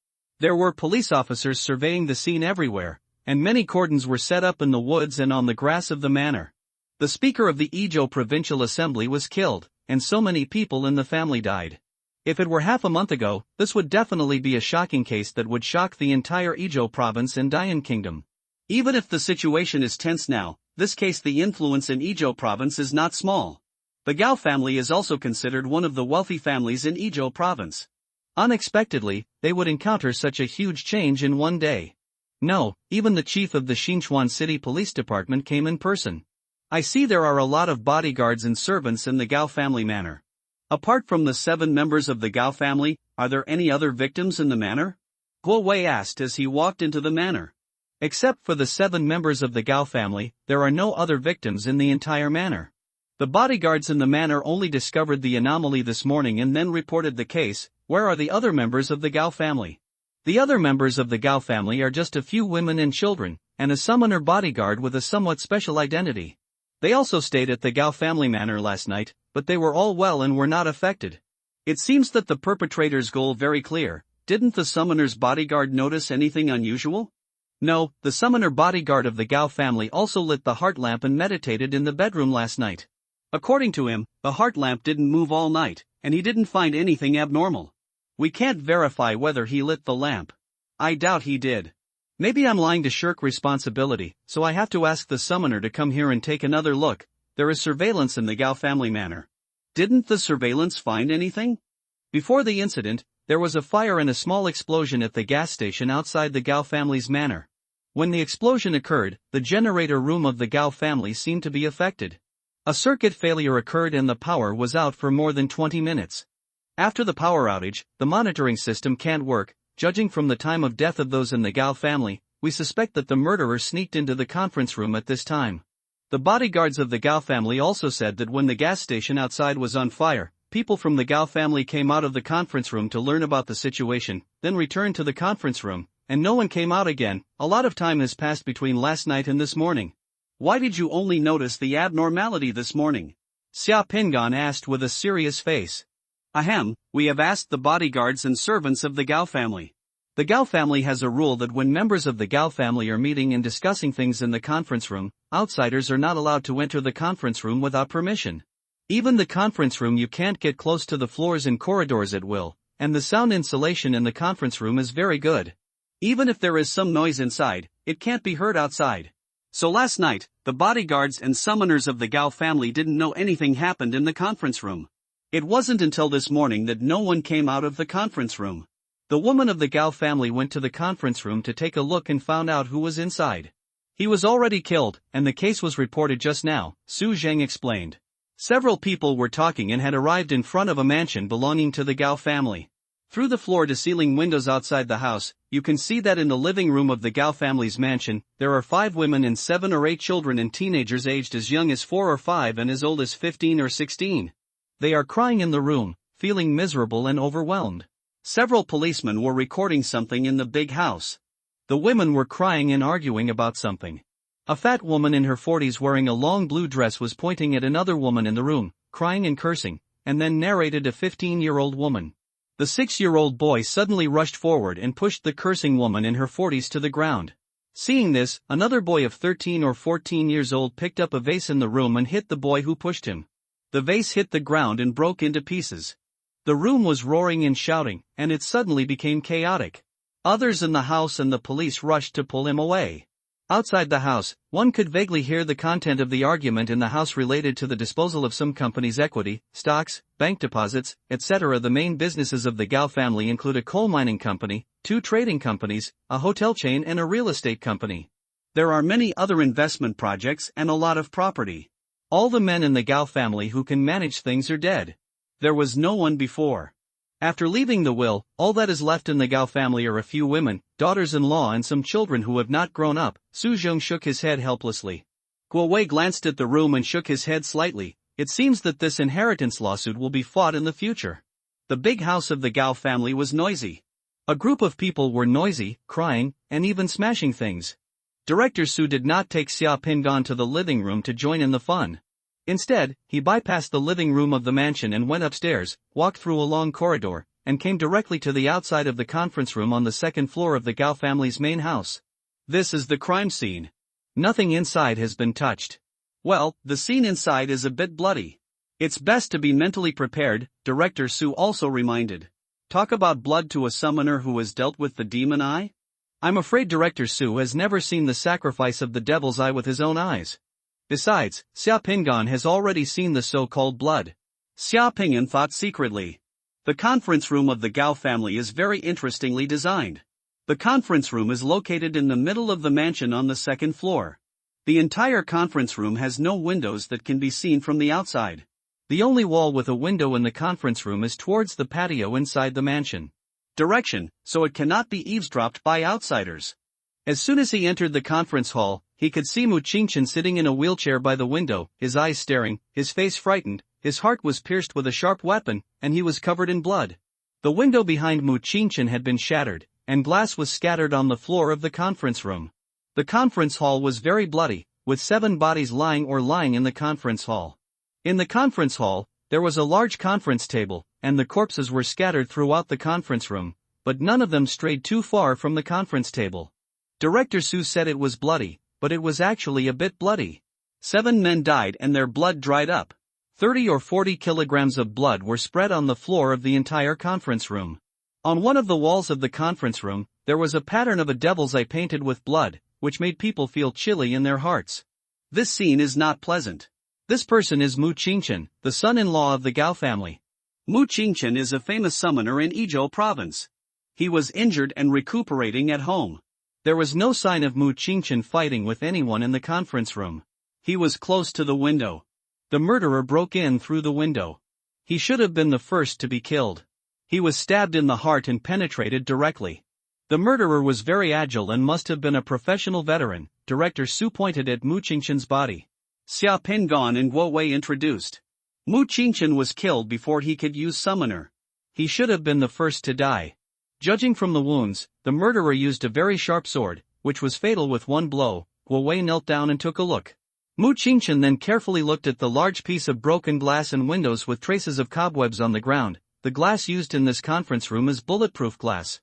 There were police officers surveying the scene everywhere, and many cordons were set up in the woods and on the grass of the manor. The speaker of the Izhou Provincial Assembly was killed, and so many people in the family died. If it were half a month ago, this would definitely be a shocking case that would shock the entire Izhou province and Dayan kingdom. Even if the situation is tense now, this case the influence in Izhou province is not small. The Gao family is also considered one of the wealthy families in Izhou province. Unexpectedly, they would encounter such a huge change in one day. No, even the chief of the Xinchuan City Police Department came in person. "I see there are a lot of bodyguards and servants in the Gao family manor. Apart from the 7 members of the Gao family, are there any other victims in the manor?" Guo Wei asked as he walked into the manor. "Except for the 7 members of the Gao family, there are no other victims in the entire manor. The bodyguards in the manor only discovered the anomaly this morning and then reported the case. Where are the other members of the Gao family?" "The other members of the Gao family are just a few women and children, and a summoner bodyguard with a somewhat special identity. They also stayed at the Gao family manor last night, but they were all well and were not affected." It seems that the perpetrator's goal very clear. Didn't the summoner's bodyguard notice anything unusual? No, the summoner bodyguard of the Gao family also lit the heart lamp and meditated in the bedroom last night. According to him, the heart lamp didn't move all night, and he didn't find anything abnormal. We can't verify whether he lit the lamp. I doubt he did. Maybe I'm lying to shirk responsibility, so I have to ask the summoner to come here and take another look. There is surveillance in the Gao family manor. Didn't the surveillance find anything? Before the incident, there was a fire and a small explosion at the gas station outside the Gao family's manor. When the explosion occurred, the generator room of the Gao family seemed to be affected. A circuit failure occurred and the power was out for more than 20 minutes. After the power outage, the monitoring system can't work. Judging from the time of death of those in the Gao family, we suspect that the murderer sneaked into the conference room at this time. The bodyguards of the Gao family also said that when the gas station outside was on fire, people from the Gao family came out of the conference room to learn about the situation, then returned to the conference room, and no one came out again. A lot of time has passed between last night and this morning. Why did you only notice the abnormality this morning? Xia Pingan asked with a serious face. Ahem, we have asked the bodyguards and servants of the Gao family. The Gao family has a rule that when members of the Gao family are meeting and discussing things in the conference room, outsiders are not allowed to enter the conference room without permission. Even the conference room, you can't get close to the floors and corridors at will, and the sound insulation in the conference room is very good. Even if there is some noise inside, it can't be heard outside. So last night, the bodyguards and summoners of the Gao family didn't know anything happened in the conference room. It wasn't until this morning that no one came out of the conference room. The woman of the Gao family went to the conference room to take a look and found out who was inside. He was already killed, and the case was reported just now, Su Zheng explained. Several people were talking and had arrived in front of a mansion belonging to the Gao family. Through the floor-to-ceiling windows outside the house, you can see that in the living room of the Gao family's mansion, there are 5 women and 7 or 8 children and teenagers aged as young as 4 or 5 and as old as 15 or 16. They are crying in the room, feeling miserable and overwhelmed. Several policemen were recording something in the big house. The women were crying and arguing about something. A fat woman in her 40s wearing a long blue dress was pointing at another woman in the room, crying and cursing, and then narrated a 15-year-old woman. The 6-year-old boy suddenly rushed forward and pushed the cursing woman in her 40s to the ground. Seeing this, another boy of 13 or 14 years old picked up a vase in the room and hit the boy who pushed him. The vase hit the ground and broke into pieces. The room was roaring and shouting, and it suddenly became chaotic. Others in the house and the police rushed to pull him away. Outside the house, one could vaguely hear the content of the argument in the house related to the disposal of some company's equity, stocks, bank deposits, etc. The main businesses of the Gao family include a coal mining company, 2 trading companies, a hotel chain and a real estate company. There are many other investment projects and a lot of property. All the men in the Gao family who can manage things are dead. There was no one before. After leaving the will, all that is left in the Gao family are a few women, daughters-in-law and some children who have not grown up. Su Zheng shook his head helplessly. Guo Wei glanced at the room and shook his head slightly. It seems that this inheritance lawsuit will be fought in the future. The big house of the Gao family was noisy. A group of people were noisy, crying, and even smashing things. Director Su did not take Xia Pingan to the living room to join in the fun. Instead, he bypassed the living room of the mansion and went upstairs, walked through a long corridor, and came directly to the outside of the conference room on the 2nd floor of the Gao family's main house. This is the crime scene. Nothing inside has been touched. Well, the scene inside is a bit bloody. It's best to be mentally prepared, Director Su also reminded. Talk about blood to a summoner who has dealt with the demon eye? I'm afraid Director Su has never seen the sacrifice of the devil's eye with his own eyes. Besides, Xia Pingan has already seen the so-called blood. Xia Pingan thought secretly. The conference room of the Gao family is very interestingly designed. The conference room is located in the middle of the mansion on the 2nd floor. The entire conference room has no windows that can be seen from the outside. The only wall with a window in the conference room is towards the patio inside the mansion. Direction, so it cannot be eavesdropped by outsiders. As soon as he entered the conference hall, he could see Mu Qingchen sitting in a wheelchair by the window, his eyes staring, his face frightened, his heart was pierced with a sharp weapon, and he was covered in blood. The window behind Mu Qingchen had been shattered, and glass was scattered on the floor of the conference room. The conference hall was very bloody, with 7 bodies lying in the conference hall. In the conference hall, there was a large conference table, and the corpses were scattered throughout the conference room, but none of them strayed too far from the conference table. Director Su said it was bloody, but it was actually a bit bloody. 7 men died and their blood dried up. 30 or 40 kilograms of blood were spread on the floor of the entire conference room. On one of the walls of the conference room, There was a pattern of a devil's eye painted with blood, which made people feel chilly in their hearts. This scene is not pleasant. This person is Mu Qingchen, the son-in-law of the Gao family. Mu Qingchen is a famous summoner in Izhou province. He was injured and recuperating at home. There was no sign of Mu Qingchen fighting with anyone in the conference room. He was close to the window. The murderer broke in through the window. He should have been the first to be killed. He was stabbed in the heart and penetrated directly. The murderer was very agile and must have been a professional veteran. Director Su pointed at Mu Qingchen's body. Xia Pingan and Guo Wei introduced. Mu Qingchen was killed before he could use summoner. He should have been the first to die. Judging from the wounds, the murderer used a very sharp sword, which was fatal with one blow. Guo Wei knelt down and took a look. Mu Qingchen then carefully looked at the large piece of broken glass and windows with traces of cobwebs on the ground. The glass used in this conference room is bulletproof glass.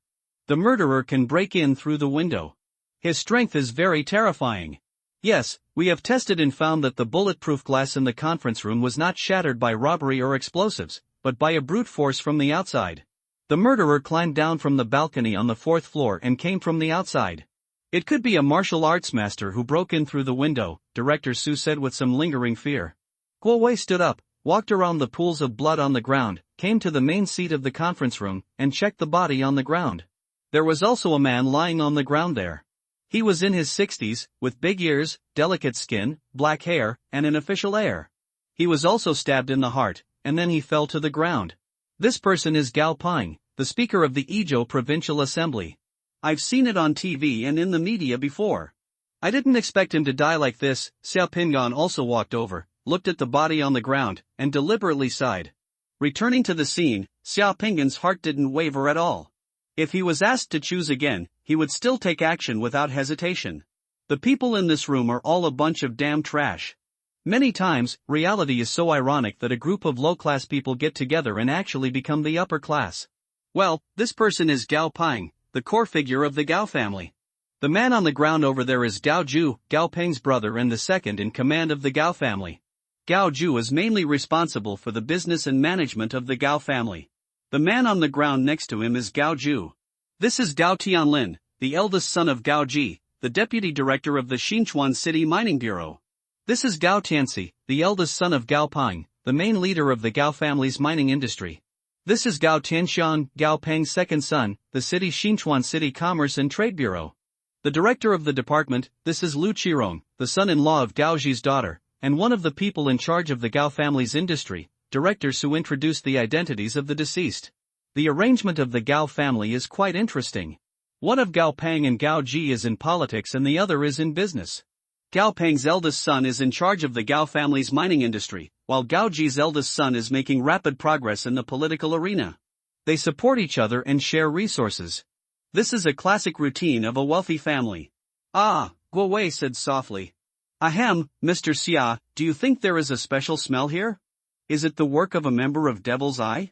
The murderer can break in through the window. His strength is very terrifying. Yes, we have tested and found that the bulletproof glass in the conference room was not shattered by robbery or explosives, but by a brute force from the outside. The murderer climbed down from the balcony on the 4th floor and came from the outside. It could be a martial arts master who broke in through the window, Director Su said with some lingering fear. Guo Wei stood up, walked around the pools of blood on the ground, came to the main seat of the conference room, and checked the body on the ground. There was also a man lying on the ground there. He was in his 60s, with big ears, delicate skin, black hair, and an official air. He was also stabbed in the heart, and then he fell to the ground. This person is Gao Ping, the Speaker of the Izhou Provincial Assembly. I've seen it on TV and in the media before. I didn't expect him to die like this. Xia Pingan also walked over, looked at the body on the ground, and deliberately sighed. Returning to the scene, Xia Pingan's heart didn't waver at all. If he was asked to choose again, he would still take action without hesitation. The people in this room are all a bunch of damn trash. Many times, reality is so ironic that a group of low-class people get together and actually become the upper class. Well, this person is Gao Ping, the core figure of the Gao family. The man on the ground over there is Gao Ju, Gao Ping's brother and the second in command of the Gao family. Gao Ju is mainly responsible for the business and management of the Gao family. The man on the ground next to him is Gao Ju. This is Gao Tianlin, the eldest son of Gao Ji, the deputy director of the Xinchuan City Mining Bureau. This is Gao Tianxi, the eldest son of Gao Ping, the main leader of the Gao family's mining industry. This is Gao Tianxian, Gao Ping's second son, the city's Xinchuan City Commerce and Trade Bureau. The director of the department, this is Lu Qirong, the son-in-law of Gao Ji's daughter, and one of the people in charge of the Gao family's industry. Director Su introduced the identities of the deceased. The arrangement of the Gao family is quite interesting. One of Gao Ping and Gao Ji is in politics and the other is in business. Gao Ping's eldest son is in charge of the Gao family's mining industry, while Gao Ji's eldest son is making rapid progress in the political arena. They support each other and share resources. This is a classic routine of a wealthy family. Ah, Guo Wei said softly. Ahem, Mr. Xia, do you think there is a special smell here? Is it the work of a member of Devil's Eye?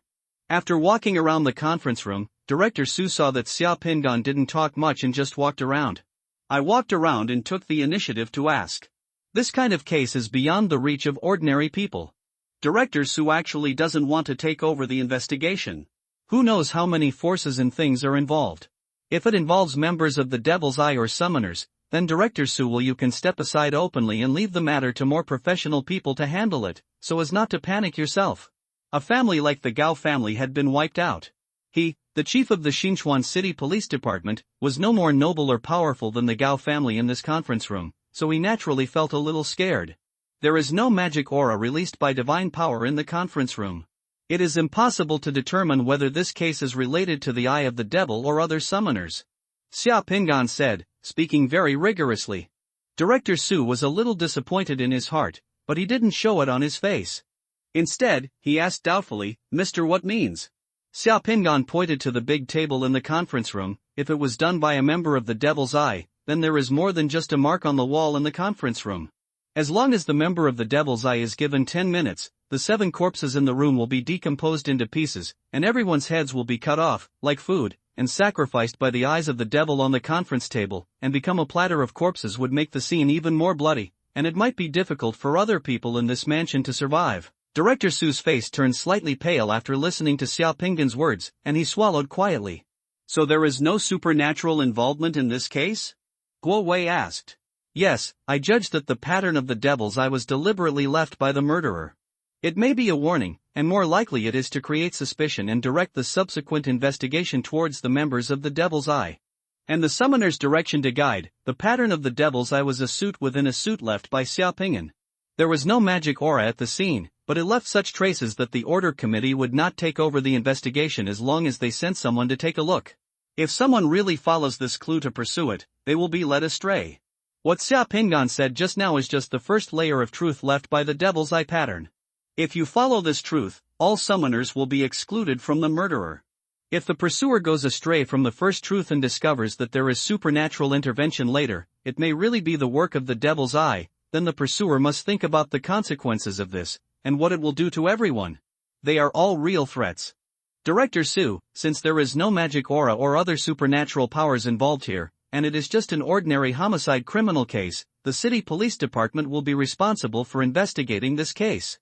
After walking around the conference room, Director Su saw that Xia Pingan didn't talk much and just walked around. I walked around and took the initiative to ask. This kind of case is beyond the reach of ordinary people. Director Su actually doesn't want to take over the investigation. Who knows how many forces and things are involved? If it involves members of the Devil's Eye or summoners, then Director Su you can step aside openly and leave the matter to more professional people to handle it, so as not to panic yourself. A family like the Gao family had been wiped out. He, the chief of the Xinchuan City Police Department, was no more noble or powerful than the Gao family in this conference room, so he naturally felt a little scared. There is no magic aura released by divine power in the conference room. It is impossible to determine whether this case is related to the Eye of the Devil or other summoners. Xia Pingan said, speaking very rigorously. Director Su was a little disappointed in his heart, but he didn't show it on his face. Instead, he asked doubtfully, Mr. What means? Xia Pingan pointed to the big table in the conference room. If it was done by a member of the Devil's Eye, then there is more than just a mark on the wall in the conference room. As long as the member of the Devil's Eye is given 10 minutes, the 7 corpses in the room will be decomposed into pieces, and everyone's heads will be cut off, like food, and sacrificed by the eyes of the devil on the conference table, and become a platter of corpses would make the scene even more bloody, and it might be difficult for other people in this mansion to survive. Director Su's face turned slightly pale after listening to Xia Pingan's words, and he swallowed quietly. So there is no supernatural involvement in this case? Guo Wei asked. Yes, I judge that the pattern of the devil's eye was deliberately left by the murderer. It may be a warning, and more likely it is to create suspicion and direct the subsequent investigation towards the members of the devil's eye. And the summoner's direction to guide, the pattern of the devil's eye was a suit within a suit left by Xia Ping'an. There was no magic aura at the scene, but it left such traces that the order committee would not take over the investigation as long as they sent someone to take a look. If someone really follows this clue to pursue it, they will be led astray. What Xia Ping'an said just now is just the first layer of truth left by the devil's eye pattern. If you follow this truth, all summoners will be excluded from the murderer. If the pursuer goes astray from the first truth and discovers that there is supernatural intervention later, it may really be the work of the devil's eye, then the pursuer must think about the consequences of this, and what it will do to everyone. They are all real threats. Director Su, since there is no magic aura or other supernatural powers involved here, and it is just an ordinary homicide criminal case, the city police department will be responsible for investigating this case.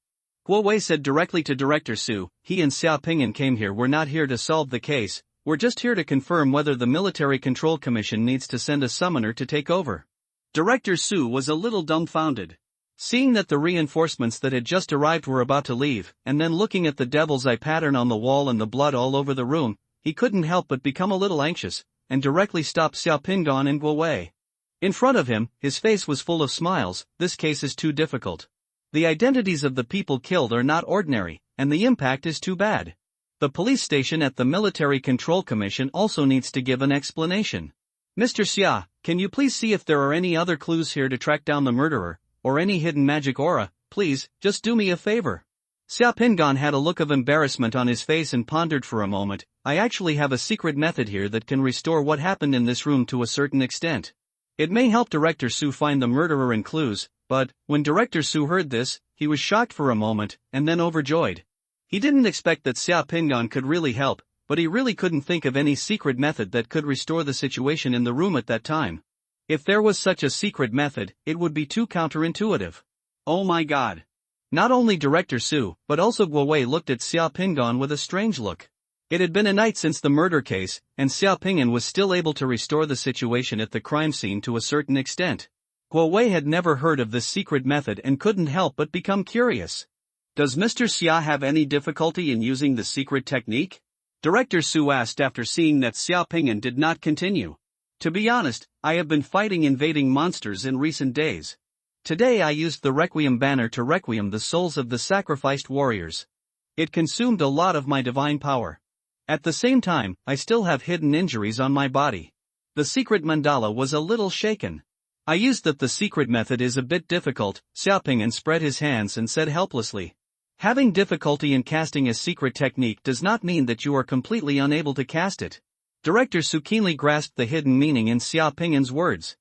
Guo Wei said directly to Director Su, he and Xia Ping'an came here. We're not here to solve the case, we're just here to confirm whether the Military Control Commission needs to send a summoner to take over. Director Su was a little dumbfounded. Seeing that the reinforcements that had just arrived were about to leave, and then looking at the devil's eye pattern on the wall and the blood all over the room, he couldn't help but become a little anxious, and directly stopped Xia Ping'an and Guo Wei. In front of him, his face was full of smiles. This case is too difficult. The identities of the people killed are not ordinary, and the impact is too bad. The police station at the Military Control Commission also needs to give an explanation. Mr. Xia, can you please see if there are any other clues here to track down the murderer, or any hidden magic aura? Please, just do me a favor. Xia Ping'an had a look of embarrassment on his face and pondered for a moment. I actually have a secret method here that can restore what happened in this room to a certain extent. It may help Director Su find the murderer and clues, but, when Director Su heard this, he was shocked for a moment, and then overjoyed. He didn't expect that Xia Ping'an could really help, but he really couldn't think of any secret method that could restore the situation in the room at that time. If there was such a secret method, it would be too counterintuitive. Oh my god. Not only Director Su, but also Guo Wei looked at Xia Ping'an with a strange look. It had been a night since the murder case, and Xia Ping'an was still able to restore the situation at the crime scene to a certain extent. Guo Wei had never heard of this secret method and couldn't help but become curious. Does Mr. Xia have any difficulty in using the secret technique? Director Su asked after seeing that Xia Ping'an did not continue. To be honest, I have been fighting invading monsters in recent days. Today I used the Requiem banner to requiem the souls of the sacrificed warriors. It consumed a lot of my divine power. At the same time, I still have hidden injuries on my body. The secret mandala was a little shaken. I used that the secret method is a bit difficult. Xia Ping'an spread his hands and said helplessly. Having difficulty in casting a secret technique does not mean that you are completely unable to cast it. Director Su keenly grasped the hidden meaning in Xia Ping'an's words.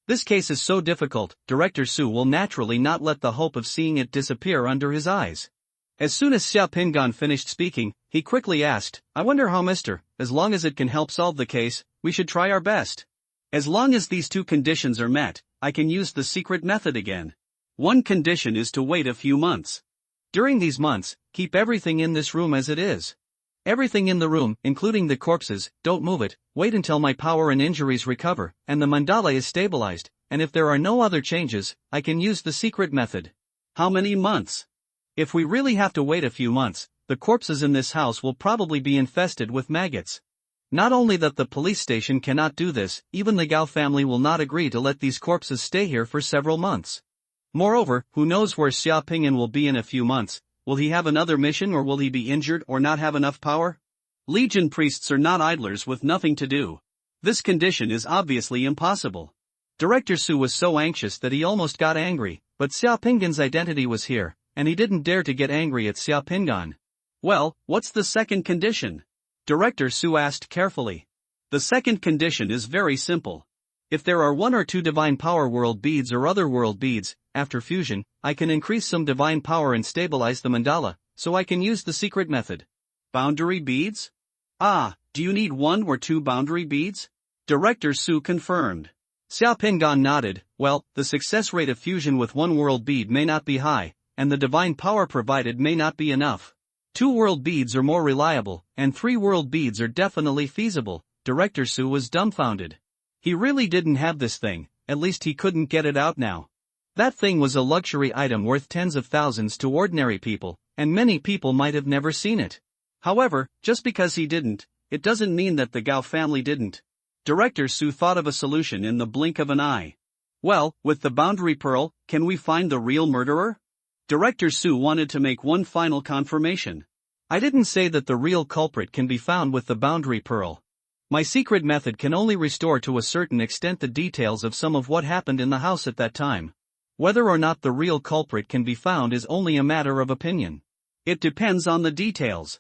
This case is so difficult, Director Su will naturally not let the hope of seeing it disappear under his eyes. As soon as Xia Ping'an finished speaking, he quickly asked, I wonder how as long as it can help solve the case, we should try our best. As long as these two conditions are met, I can use the secret method again. One condition is to wait a few months. During these months, keep everything in this room as it is. Everything in the room, including the corpses, don't move it, wait until my power and injuries recover, and the mandala is stabilized, and if there are no other changes, I can use the secret method. How many months? If we really have to wait a few months, the corpses in this house will probably be infested with maggots. Not only that the police station cannot do this, even the Gao family will not agree to let these corpses stay here for several months. Moreover, who knows where Xia Ping'an will be in a few months? Will he have another mission or will he be injured or not have enough power? Legion priests are not idlers with nothing to do. This condition is obviously impossible. Director Su was so anxious that he almost got angry, but Xia Ping'an's identity was here, and he didn't dare to get angry at Xia Ping'an. Well, what's the second condition? Director Su asked carefully. The second condition is very simple. If there are 1 or 2 divine power world beads or other world beads, after fusion, I can increase some divine power and stabilize the mandala, so I can use the secret method. Boundary beads? Ah, do you need 1 or 2 boundary beads? Director Su confirmed. Xia Ping'an nodded. Well, the success rate of fusion with 1 world bead may not be high, and the divine power provided may not be enough. 2 world beads are more reliable, and 3 world beads are definitely feasible. Director Su was dumbfounded. He really didn't have this thing, at least he couldn't get it out now. That thing was a luxury item worth tens of thousands to ordinary people, and many people might have never seen it. However, just because he didn't, it doesn't mean that the Gao family didn't. Director Su thought of a solution in the blink of an eye. Well, with the boundary pearl, can we find the real murderer? Director Su wanted to make one final confirmation. I didn't say that the real culprit can be found with the boundary pearl. My secret method can only restore to a certain extent the details of some of what happened in the house at that time. Whether or not the real culprit can be found is only a matter of opinion. It depends on the details.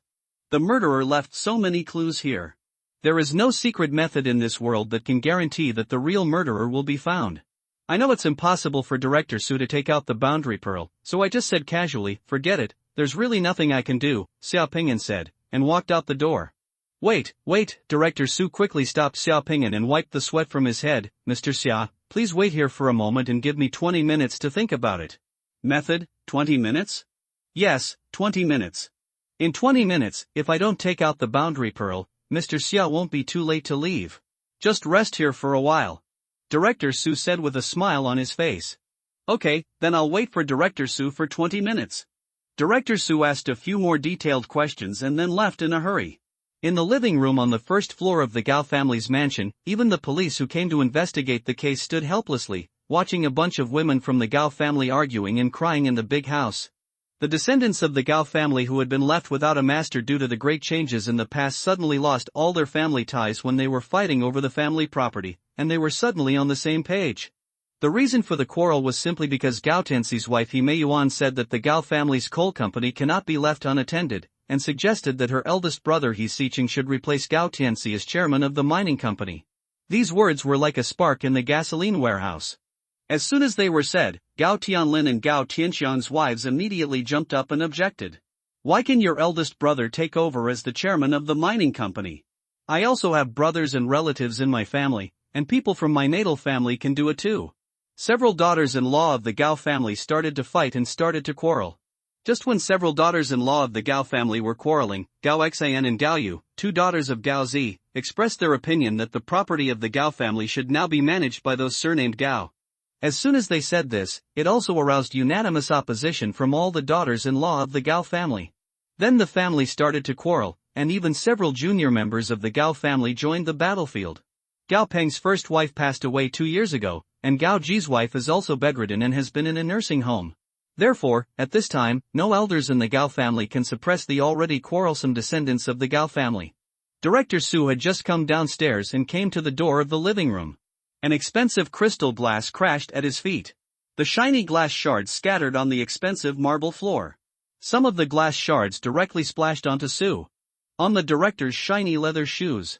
The murderer left so many clues here. There is no secret method in this world that can guarantee that the real murderer will be found. I know it's impossible for Director Su to take out the boundary pearl, so I just said casually, forget it, there's really nothing I can do, Xiaopingyan said, and walked out the door. Wait, Director Su quickly stopped Xiaopingyan and wiped the sweat from his head. Mr. Xia, please wait here for a moment and give me 20 minutes to think about it. Method, 20 minutes? Yes, 20 minutes. In 20 minutes, if I don't take out the boundary pearl, Mr. Xia won't be too late to leave. Just rest here for a while. Director Su said with a smile on his face. Okay, then I'll wait for Director Su for 20 minutes. Director Su asked a few more detailed questions and then left in a hurry. In the living room on the first floor of the Gao family's mansion, even the police who came to investigate the case stood helplessly, watching a bunch of women from the Gao family arguing and crying in the big house. The descendants of the Gao family who had been left without a master due to the great changes in the past suddenly lost all their family ties when they were fighting over the family property, and they were suddenly on the same page. The reason for the quarrel was simply because Gao Tianxi's wife He Meiyuan said that the Gao family's coal company cannot be left unattended, and suggested that her eldest brother He Xiqing should replace Gao Tianxi as chairman of the mining company. These words were like a spark in the gasoline warehouse. As soon as they were said, Gao Tianlin and Gao Tianxiang's wives immediately jumped up and objected. Why can your eldest brother take over as the chairman of the mining company? I also have brothers and relatives in my family, and people from my natal family can do it too. Several daughters-in-law of the Gao family started to fight and started to quarrel. Just when several daughters-in-law of the Gao family were quarreling, Gao Xian and Gao Yu, two daughters of Gao Zi, expressed their opinion that the property of the Gao family should now be managed by those surnamed Gao. As soon as they said this, it also aroused unanimous opposition from all the daughters-in-law of the Gao family. Then the family started to quarrel, and even several junior members of the Gao family joined the battlefield. Gao Peng's first wife passed away 2 years ago, and Gao Ji's wife is also bedridden and has been in a nursing home. Therefore, at this time, no elders in the Gao family can suppress the already quarrelsome descendants of the Gao family. Director Su had just come downstairs and came to the door of the living room. An expensive crystal glass crashed at his feet. The shiny glass shards scattered on the expensive marble floor. Some of the glass shards directly splashed onto Su. On the director's shiny leather shoes.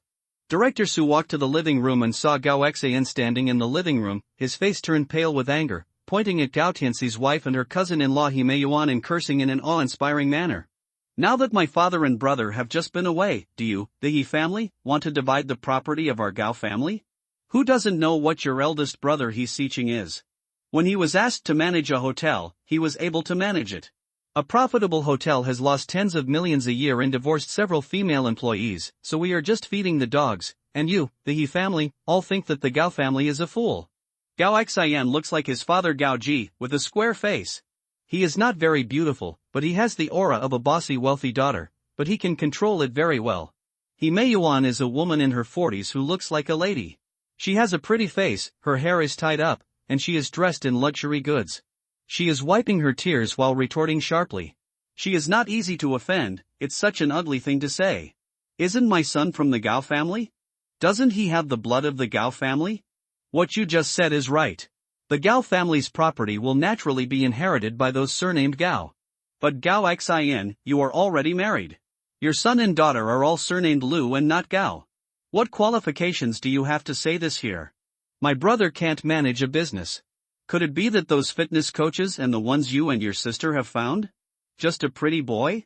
Director Su walked to the living room and saw Gao Xian standing in the living room, his face turned pale with anger, pointing at Gao Tianxi's wife and her cousin-in-law He Meiyuan and cursing in an awe-inspiring manner. Now that my father and brother have just been away, do you, the He family, want to divide the property of our Gao family? Who doesn't know what your eldest brother He Xiqing is? When he was asked to manage a hotel, he was able to manage it. A profitable hotel has lost tens of millions a year and divorced several female employees, so we are just feeding the dogs, and you, the He family, all think that the Gao family is a fool. Gao Xian looks like his father Gao Ji, with a square face. He is not very beautiful, but he has the aura of a bossy wealthy daughter, but he can control it very well. He Meiyuan is a woman in her 40s who looks like a lady. She has a pretty face, her hair is tied up, and she is dressed in luxury goods. She is wiping her tears while retorting sharply. She is not easy to offend, it's such an ugly thing to say. Isn't my son from the Gao family? Doesn't he have the blood of the Gao family? What you just said is right. The Gao family's property will naturally be inherited by those surnamed Gao. But Gao Xian, you are already married. Your son and daughter are all surnamed Lu and not Gao. What qualifications do you have to say this here? My brother can't manage a business. Could it be that those fitness coaches and the ones you and your sister have found? Just a pretty boy?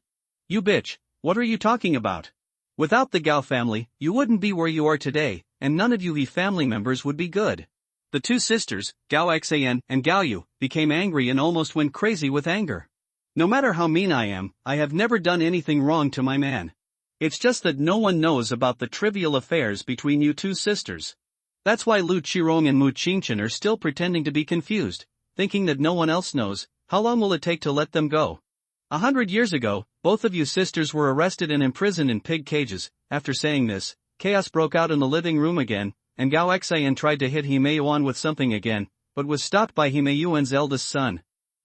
You bitch, what are you talking about? Without the Gao family, you wouldn't be where you are today, and none of you He family members would be good. The two sisters, Gao Xian and Gao Yu, became angry and almost went crazy with anger. No matter how mean I am, I have never done anything wrong to my man. It's just that no one knows about the trivial affairs between you two sisters. That's why Lu Qirong and Mu Qingchen are still pretending to be confused, thinking that no one else knows. How long will it take to let them go? 100 years ago, both of you sisters were arrested and imprisoned in pig cages. After saying this, chaos broke out in the living room again, and Gao Xian tried to hit Hime Yuan with something again, but was stopped by Hime Yuan's eldest son.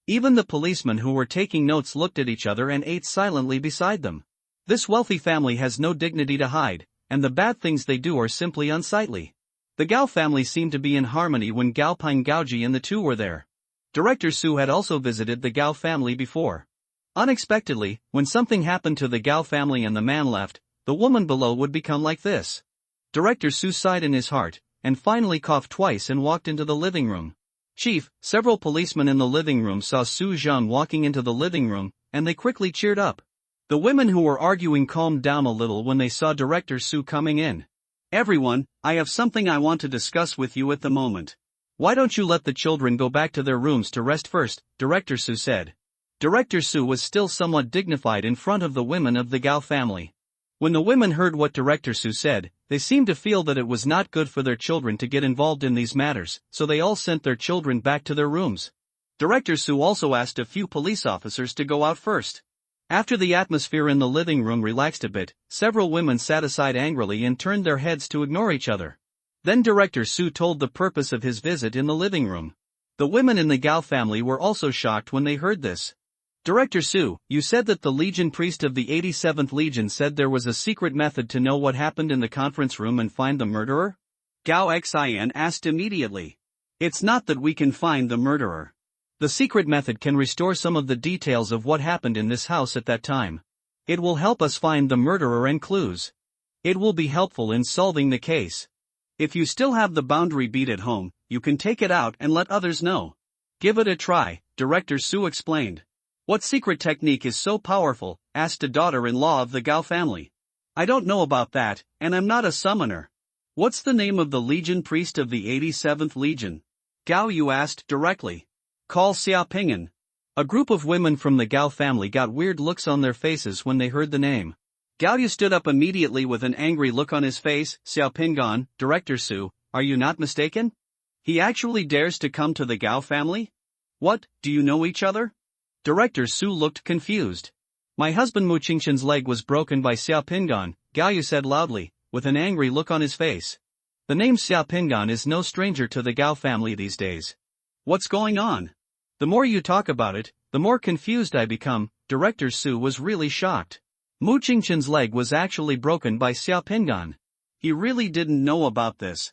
Even the policemen who were taking notes looked at each other and ate silently beside them. This wealthy family has no dignity to hide, and the bad things they do are simply unsightly. The Gao family seemed to be in harmony when Gao Ping Gaoji and the two were there. Director Su had also visited the Gao family before. Unexpectedly, when something happened to the Gao family and the man left, the woman below would become like this. Director Su sighed in his heart, and finally coughed twice and walked into the living room. Chief, several policemen in the living room saw Su Zhang walking into the living room, and they quickly cheered up. The women who were arguing calmed down a little when they saw Director Su coming in. Everyone, I have something I want to discuss with you at the moment. Why don't you let the children go back to their rooms to rest first, Director Su said. Director Su was still somewhat dignified in front of the women of the Gao family. When the women heard what Director Su said, they seemed to feel that it was not good for their children to get involved in these matters, so they all sent their children back to their rooms. Director Su also asked a few police officers to go out first. After the atmosphere in the living room relaxed a bit, several women sat aside angrily and turned their heads to ignore each other. Then Director Su told the purpose of his visit in the living room. The women in the Gao family were also shocked when they heard this. Director Su, you said that the Legion priest of the 87th Legion said there was a secret method to know what happened in the conference room and find the murderer? Gao Xian asked immediately. It's not that we can find the murderer. The secret method can restore some of the details of what happened in this house at that time. It will help us find the murderer and clues. It will be helpful in solving the case. If you still have the boundary bead at home, you can take it out and let others know. Give it a try, Director Su explained. What secret technique is so powerful? Asked a daughter-in-law of the Gao family. I don't know about that, and I'm not a summoner. What's the name of the Legion priest of the 87th Legion? Gao Yu asked directly. Call Xiaoping'an. A group of women from the Gao family got weird looks on their faces when they heard the name. Gao Yu stood up immediately with an angry look on his face. Xiaoping'an, Director Su, are you not mistaken? He actually dares to come to the Gao family? What, do you know each other? Director Su looked confused. My husband Mu Qingchen's leg was broken by Xiaoping'an, Gao Yu said loudly, with an angry look on his face. The name Xiaoping'an is no stranger to the Gao family these days. What's going on? The more you talk about it, the more confused I become. Director Su was really shocked. Mu Qingchen's leg was actually broken by Xiaoping'an. He really didn't know about this.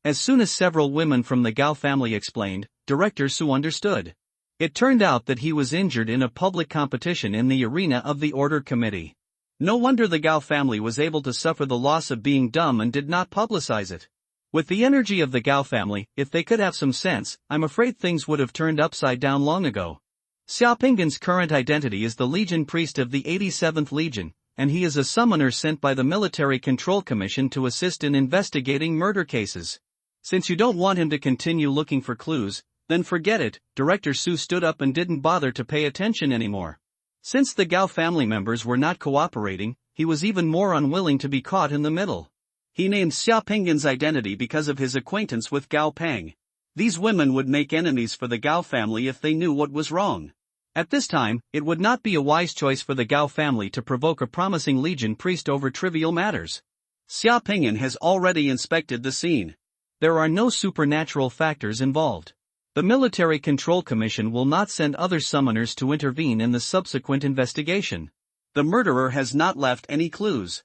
As soon as several women from the Gao family explained, Director Su understood. It turned out that he was injured in a public competition in the arena of the Order Committee. No wonder the Gao family was able to suffer the loss of being dumb and did not publicize it. With the energy of the Gao family, if they could have some sense, I'm afraid things would have turned upside down long ago. Xiaoping'an's current identity is the Legion priest of the 87th Legion, and he is a summoner sent by the Military Control Commission to assist in investigating murder cases. Since you don't want him to continue looking for clues, then forget it. Director Su stood up and didn't bother to pay attention anymore. Since the Gao family members were not cooperating, he was even more unwilling to be caught in the middle. He named Xiaoping'an's identity because of his acquaintance with Gao Peng. These women would make enemies for the Gao family if they knew what was wrong. At this time, it would not be a wise choice for the Gao family to provoke a promising Legion priest over trivial matters. Xiaoping'an has already inspected the scene. There are no supernatural factors involved. The Military Control Commission will not send other summoners to intervene in the subsequent investigation. The murderer has not left any clues.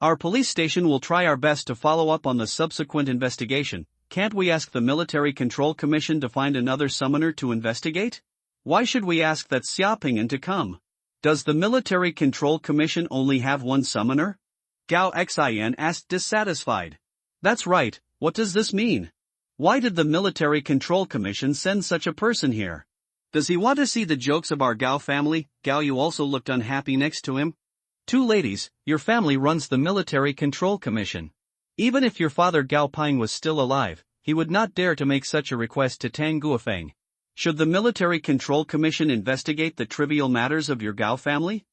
Our police station will try our best to follow up on the subsequent investigation. Can't we ask the Military Control Commission to find another summoner to investigate? Why should we ask that Xiaoping'an to come? Does the Military Control Commission only have one summoner? Gao Xian asked dissatisfied. That's right, what does this mean? Why did the Military Control Commission send such a person here? Does he want to see the jokes of our Gao family? Gao Yu also looked unhappy next to him. Two ladies, your family runs the Military Control Commission. Even if your father Gao Ping was still alive, he would not dare to make such a request to Tang Guofeng. Should the Military Control Commission investigate the trivial matters of your Gao family?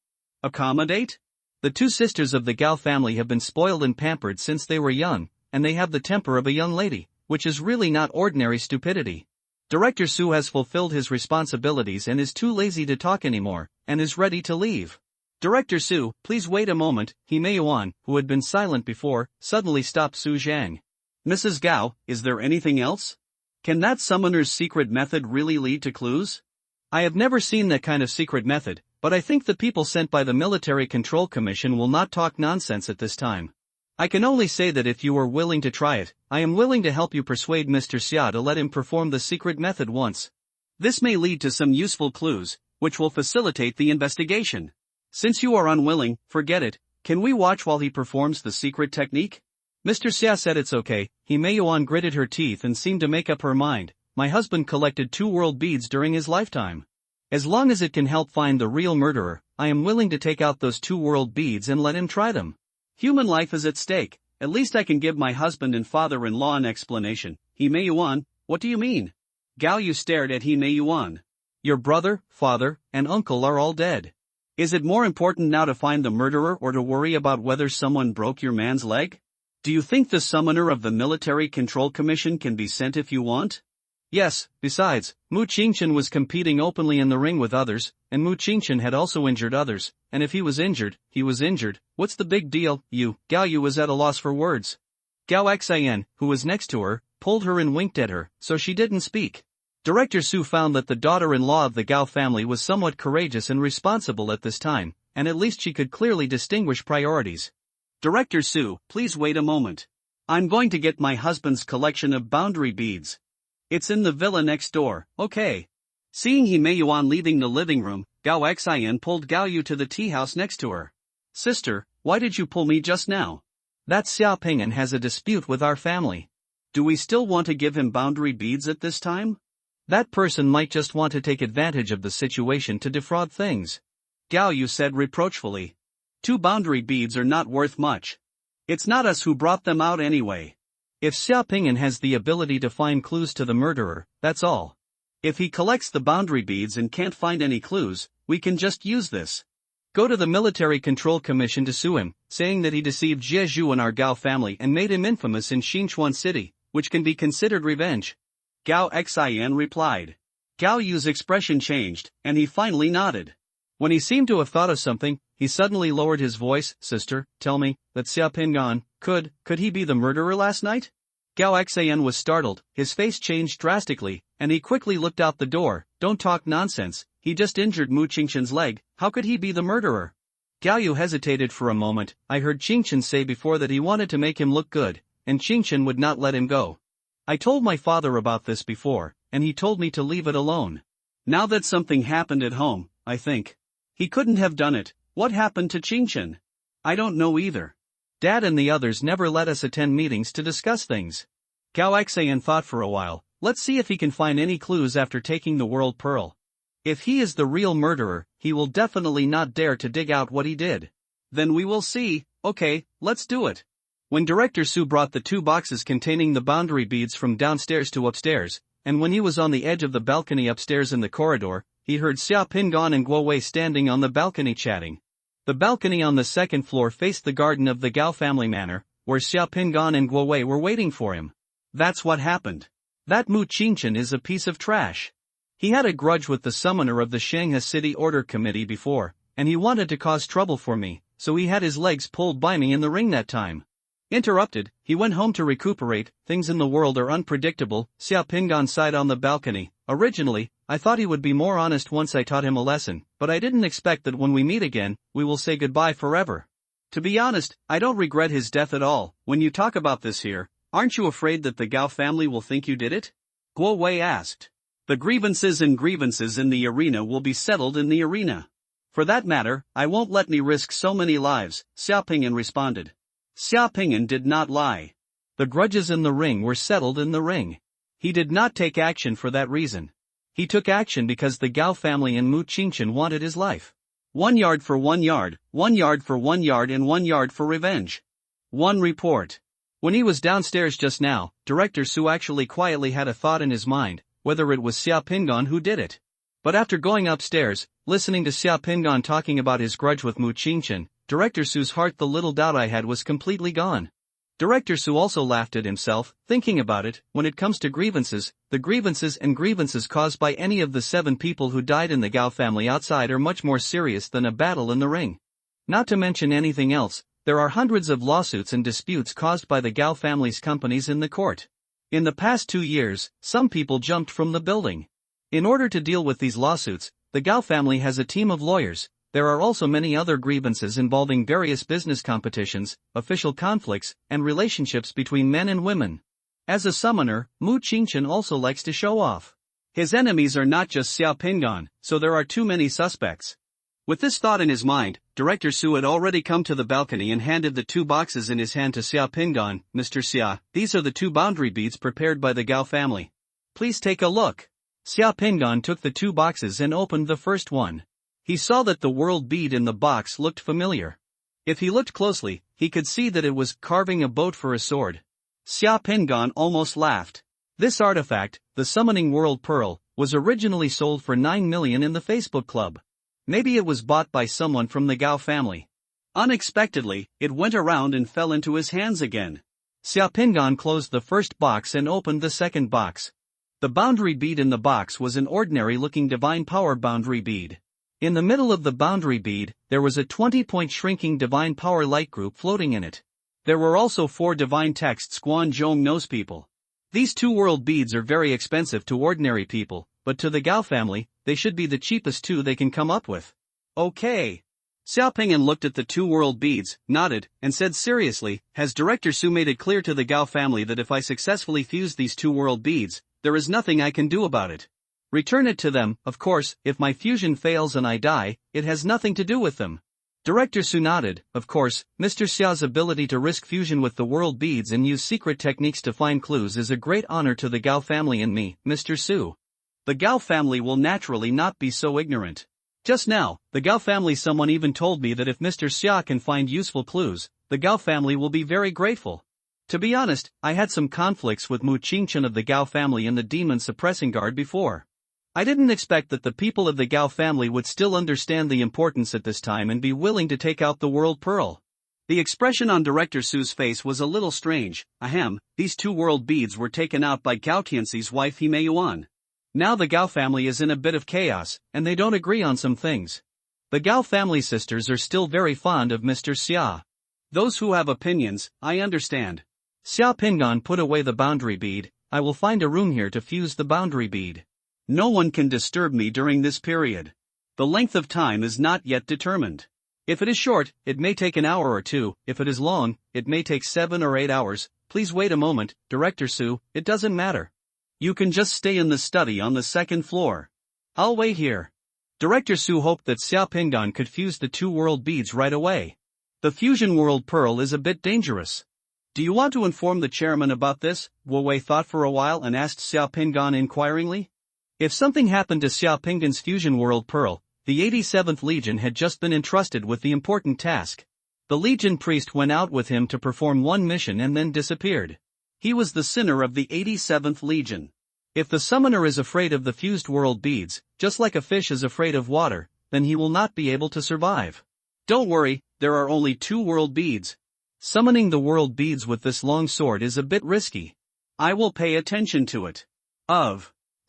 Accommodate? The two sisters of the Gao family have been spoiled and pampered since they were young, and they have the temper of a young lady, which is really not ordinary stupidity. Director Su has fulfilled his responsibilities and is too lazy to talk anymore, and is ready to leave. Director Su, please wait a moment, He Meiyuan, who had been silent before, suddenly stopped Su Zhang. Mrs. Gao, is there anything else? Can that summoner's secret method really lead to clues? I have never seen that kind of secret method, but I think the people sent by the Military Control Commission will not talk nonsense at this time. I can only say that if you are willing to try it, I am willing to help you persuade Mr. Xia to let him perform the secret method once. This may lead to some useful clues, which will facilitate the investigation. Since you are unwilling, forget it. Can we watch while he performs the secret technique? Mr. Xia said it's okay. He Meiyuan gritted her teeth and seemed to make up her mind. My husband collected 2 world beads during his lifetime. As long as it can help find the real murderer, I am willing to take out those 2 world beads and let him try them. Human life is at stake. At least I can give my husband and father-in-law an explanation. He Meiyuan, what do you mean? Gao Yu stared at He Meiyuan. Your brother, father, and uncle are all dead. Is it more important now to find the murderer or to worry about whether someone broke your man's leg? Do you think the summoner of the Military Control Commission can be sent if you want? Yes, besides, Mu Qingchen was competing openly in the ring with others, and Mu Qingchen had also injured others, and if he was injured, he was injured. What's the big deal? Gao Yu was at a loss for words. Gao Xian, who was next to her, pulled her and winked at her, so she didn't speak. Director Su found that the daughter-in-law of the Gao family was somewhat courageous and responsible at this time, and at least she could clearly distinguish priorities. Director Su, please wait a moment. I'm going to get my husband's collection of boundary beads. It's in the villa next door, okay. Seeing He Meiyuan leaving the living room, Gao Xian pulled Gao Yu to the tea house next to her. Sister, why did you pull me just now? That Xia Ping'an has a dispute with our family. Do we still want to give him boundary beads at this time? That person might just want to take advantage of the situation to defraud things. Gao Yu said reproachfully. 2 boundary beads are not worth much. It's not us who brought them out anyway. If Xia Ping'an has the ability to find clues to the murderer, that's all. If he collects the boundary beads and can't find any clues, we can just use this. Go to the Military Control Commission to sue him, saying that he deceived Jie Zhu and our Gao family and made him infamous in Xinchuan City, which can be considered revenge. Gao Xian replied. Gao Yu's expression changed, and he finally nodded. When he seemed to have thought of something, he suddenly lowered his voice. Sister, tell me, that Xia Ping'an, could he be the murderer last night? Gao Xian was startled, his face changed drastically, and he quickly looked out the door. Don't talk nonsense, he just injured Mu Qingchen's leg, how could he be the murderer? Gao Yu hesitated for a moment. I heard Qingchen say before that he wanted to make him look good, and Qingchen would not let him go. I told my father about this before, and he told me to leave it alone. Now that something happened at home, I think. He couldn't have done it. What happened to Qingchen? I don't know either. Dad and the others never let us attend meetings to discuss things. Gao Xian thought for a while. Let's see if he can find any clues after taking the World Pearl. If he is the real murderer, he will definitely not dare to dig out what he did. Then we will see. Okay, let's do it. When Director Su brought the 2 boxes containing the boundary beads from downstairs to upstairs, and when he was on the edge of the balcony upstairs in the corridor, he heard Xia Ping'an and Guo Wei standing on the balcony chatting. The balcony on the 2nd floor faced the garden of the Gao family manor, where Xia Ping'an and Guo Wei were waiting for him. That's what happened. That Mu Qingchen is a piece of trash. He had a grudge with the summoner of the Shanghai City Order Committee before, and he wanted to cause trouble for me, so he had his legs pulled by me in the ring that time. Interrupted, he went home to recuperate. Things in the world are unpredictable. Xia Ping'an sighed on the balcony. Originally, I thought he would be more honest once I taught him a lesson, but I didn't expect that when we meet again, we will say goodbye forever. To be honest, I don't regret his death at all. When you talk about this here, aren't you afraid that the Gao family will think you did it? Guo Wei asked. The grievances in the arena will be settled in the arena. For that matter, I won't let me risk so many lives, Xia Ping'an responded. Xia Ping'an did not lie. The grudges in the ring were settled in the ring. He did not take action for that reason. He took action because the Gao family and Mu Qingchen wanted his life. 1 yard for 1 yard, 1 yard for 1 yard and 1 yard for revenge. One report. When he was downstairs just now, Director Su actually quietly had a thought in his mind, whether it was Xia Ping'an who did it. But after going upstairs, listening to Xia Ping'an talking about his grudge with Mu Qingchen, Director Su's heart, the little doubt I had was completely gone. Director Su also laughed at himself, thinking about it. When it comes to grievances, the grievances caused by any of the 7 people who died in the Gao family outside are much more serious than a battle in the ring. Not to mention anything else, there are hundreds of lawsuits and disputes caused by the Gao family's companies in the court. In the past 2 years, some people jumped from the building. In order to deal with these lawsuits, the Gao family has a team of lawyers. There are also many other grievances involving various business competitions, official conflicts, and relationships between men and women. As a summoner, Mu Qingchen also likes to show off. His enemies are not just Xiao Pingan, so there are too many suspects. With this thought in his mind, Director Su had already come to the balcony and handed the 2 boxes in his hand to Xiao Pingan. Mr. Xia, these are the 2 boundary beads prepared by the Gao family. Please take a look. Xiao Pingan took the 2 boxes and opened the first one. He saw that the world bead in the box looked familiar. If he looked closely, he could see that it was carving a boat for a sword. Xiao Pingan almost laughed. This artifact, the Summoning World Pearl, was originally sold for 9 million in the Facebook club. Maybe it was bought by someone from the Gao family. Unexpectedly, it went around and fell into his hands again. Xiao Pingan closed the first box and opened the second box. The boundary bead in the box was an ordinary-looking divine power boundary bead. In the middle of the boundary bead, there was a 20-point shrinking divine power light group floating in it. There were also 4 divine texts Guan Zhong knows people. These 2 world beads are very expensive to ordinary people, but to the Gao family, they should be the cheapest 2 they can come up with. Okay. Xiao Pingan looked at the 2 world beads, nodded, and said seriously, has Director Su made it clear to the Gao family that if I successfully fuse these 2 world beads, there is nothing I can do about it? Return it to them. Of course, if my fusion fails and I die, it has nothing to do with them. Director Su nodded. Of course, Mr. Xiao's ability to risk fusion with the world beads and use secret techniques to find clues is a great honor to the Gao family and me, Mr. Su. The Gao family will naturally not be so ignorant. Just now, the Gao family someone even told me that if Mr. Xia can find useful clues, the Gao family will be very grateful. To be honest, I had some conflicts with Mu Qingchen of the Gao family and the demon suppressing guard before. I didn't expect that the people of the Gao family would still understand the importance at this time and be willing to take out the world pearl. The expression on Director Su's face was a little strange. Ahem, these 2 world beads were taken out by Gao Tianxi's wife Hime Yuan. Now the Gao family is in a bit of chaos, and they don't agree on some things. The Gao family sisters are still very fond of Mr. Xia. Those who have opinions, I understand. Xiao Pingan put away the boundary bead. I will find a room here to fuse the boundary bead. No one can disturb me during this period. The length of time is not yet determined. If it is short, it may take an hour or 2, if it is long, it may take 7 or 8 hours. Please wait a moment, Director Su, it doesn't matter. You can just stay in the study on the 2nd floor. I'll wait here. Director Su hoped that Xiao Pingan could fuse the 2 world beads right away. The fusion world pearl is a bit dangerous. Do you want to inform the chairman about this? Wu Wei thought for a while and asked Xiao Pingan inquiringly. If something happened to Xiao Pingan's fusion world pearl, the 87th Legion had just been entrusted with the important task. The Legion priest went out with him to perform one mission and then disappeared. He was the sinner of the 87th Legion. If the summoner is afraid of the fused world beads, just like a fish is afraid of water, then he will not be able to survive. Don't worry, there are only 2 world beads. Summoning the world beads with this long sword is a bit risky. I will pay attention to it.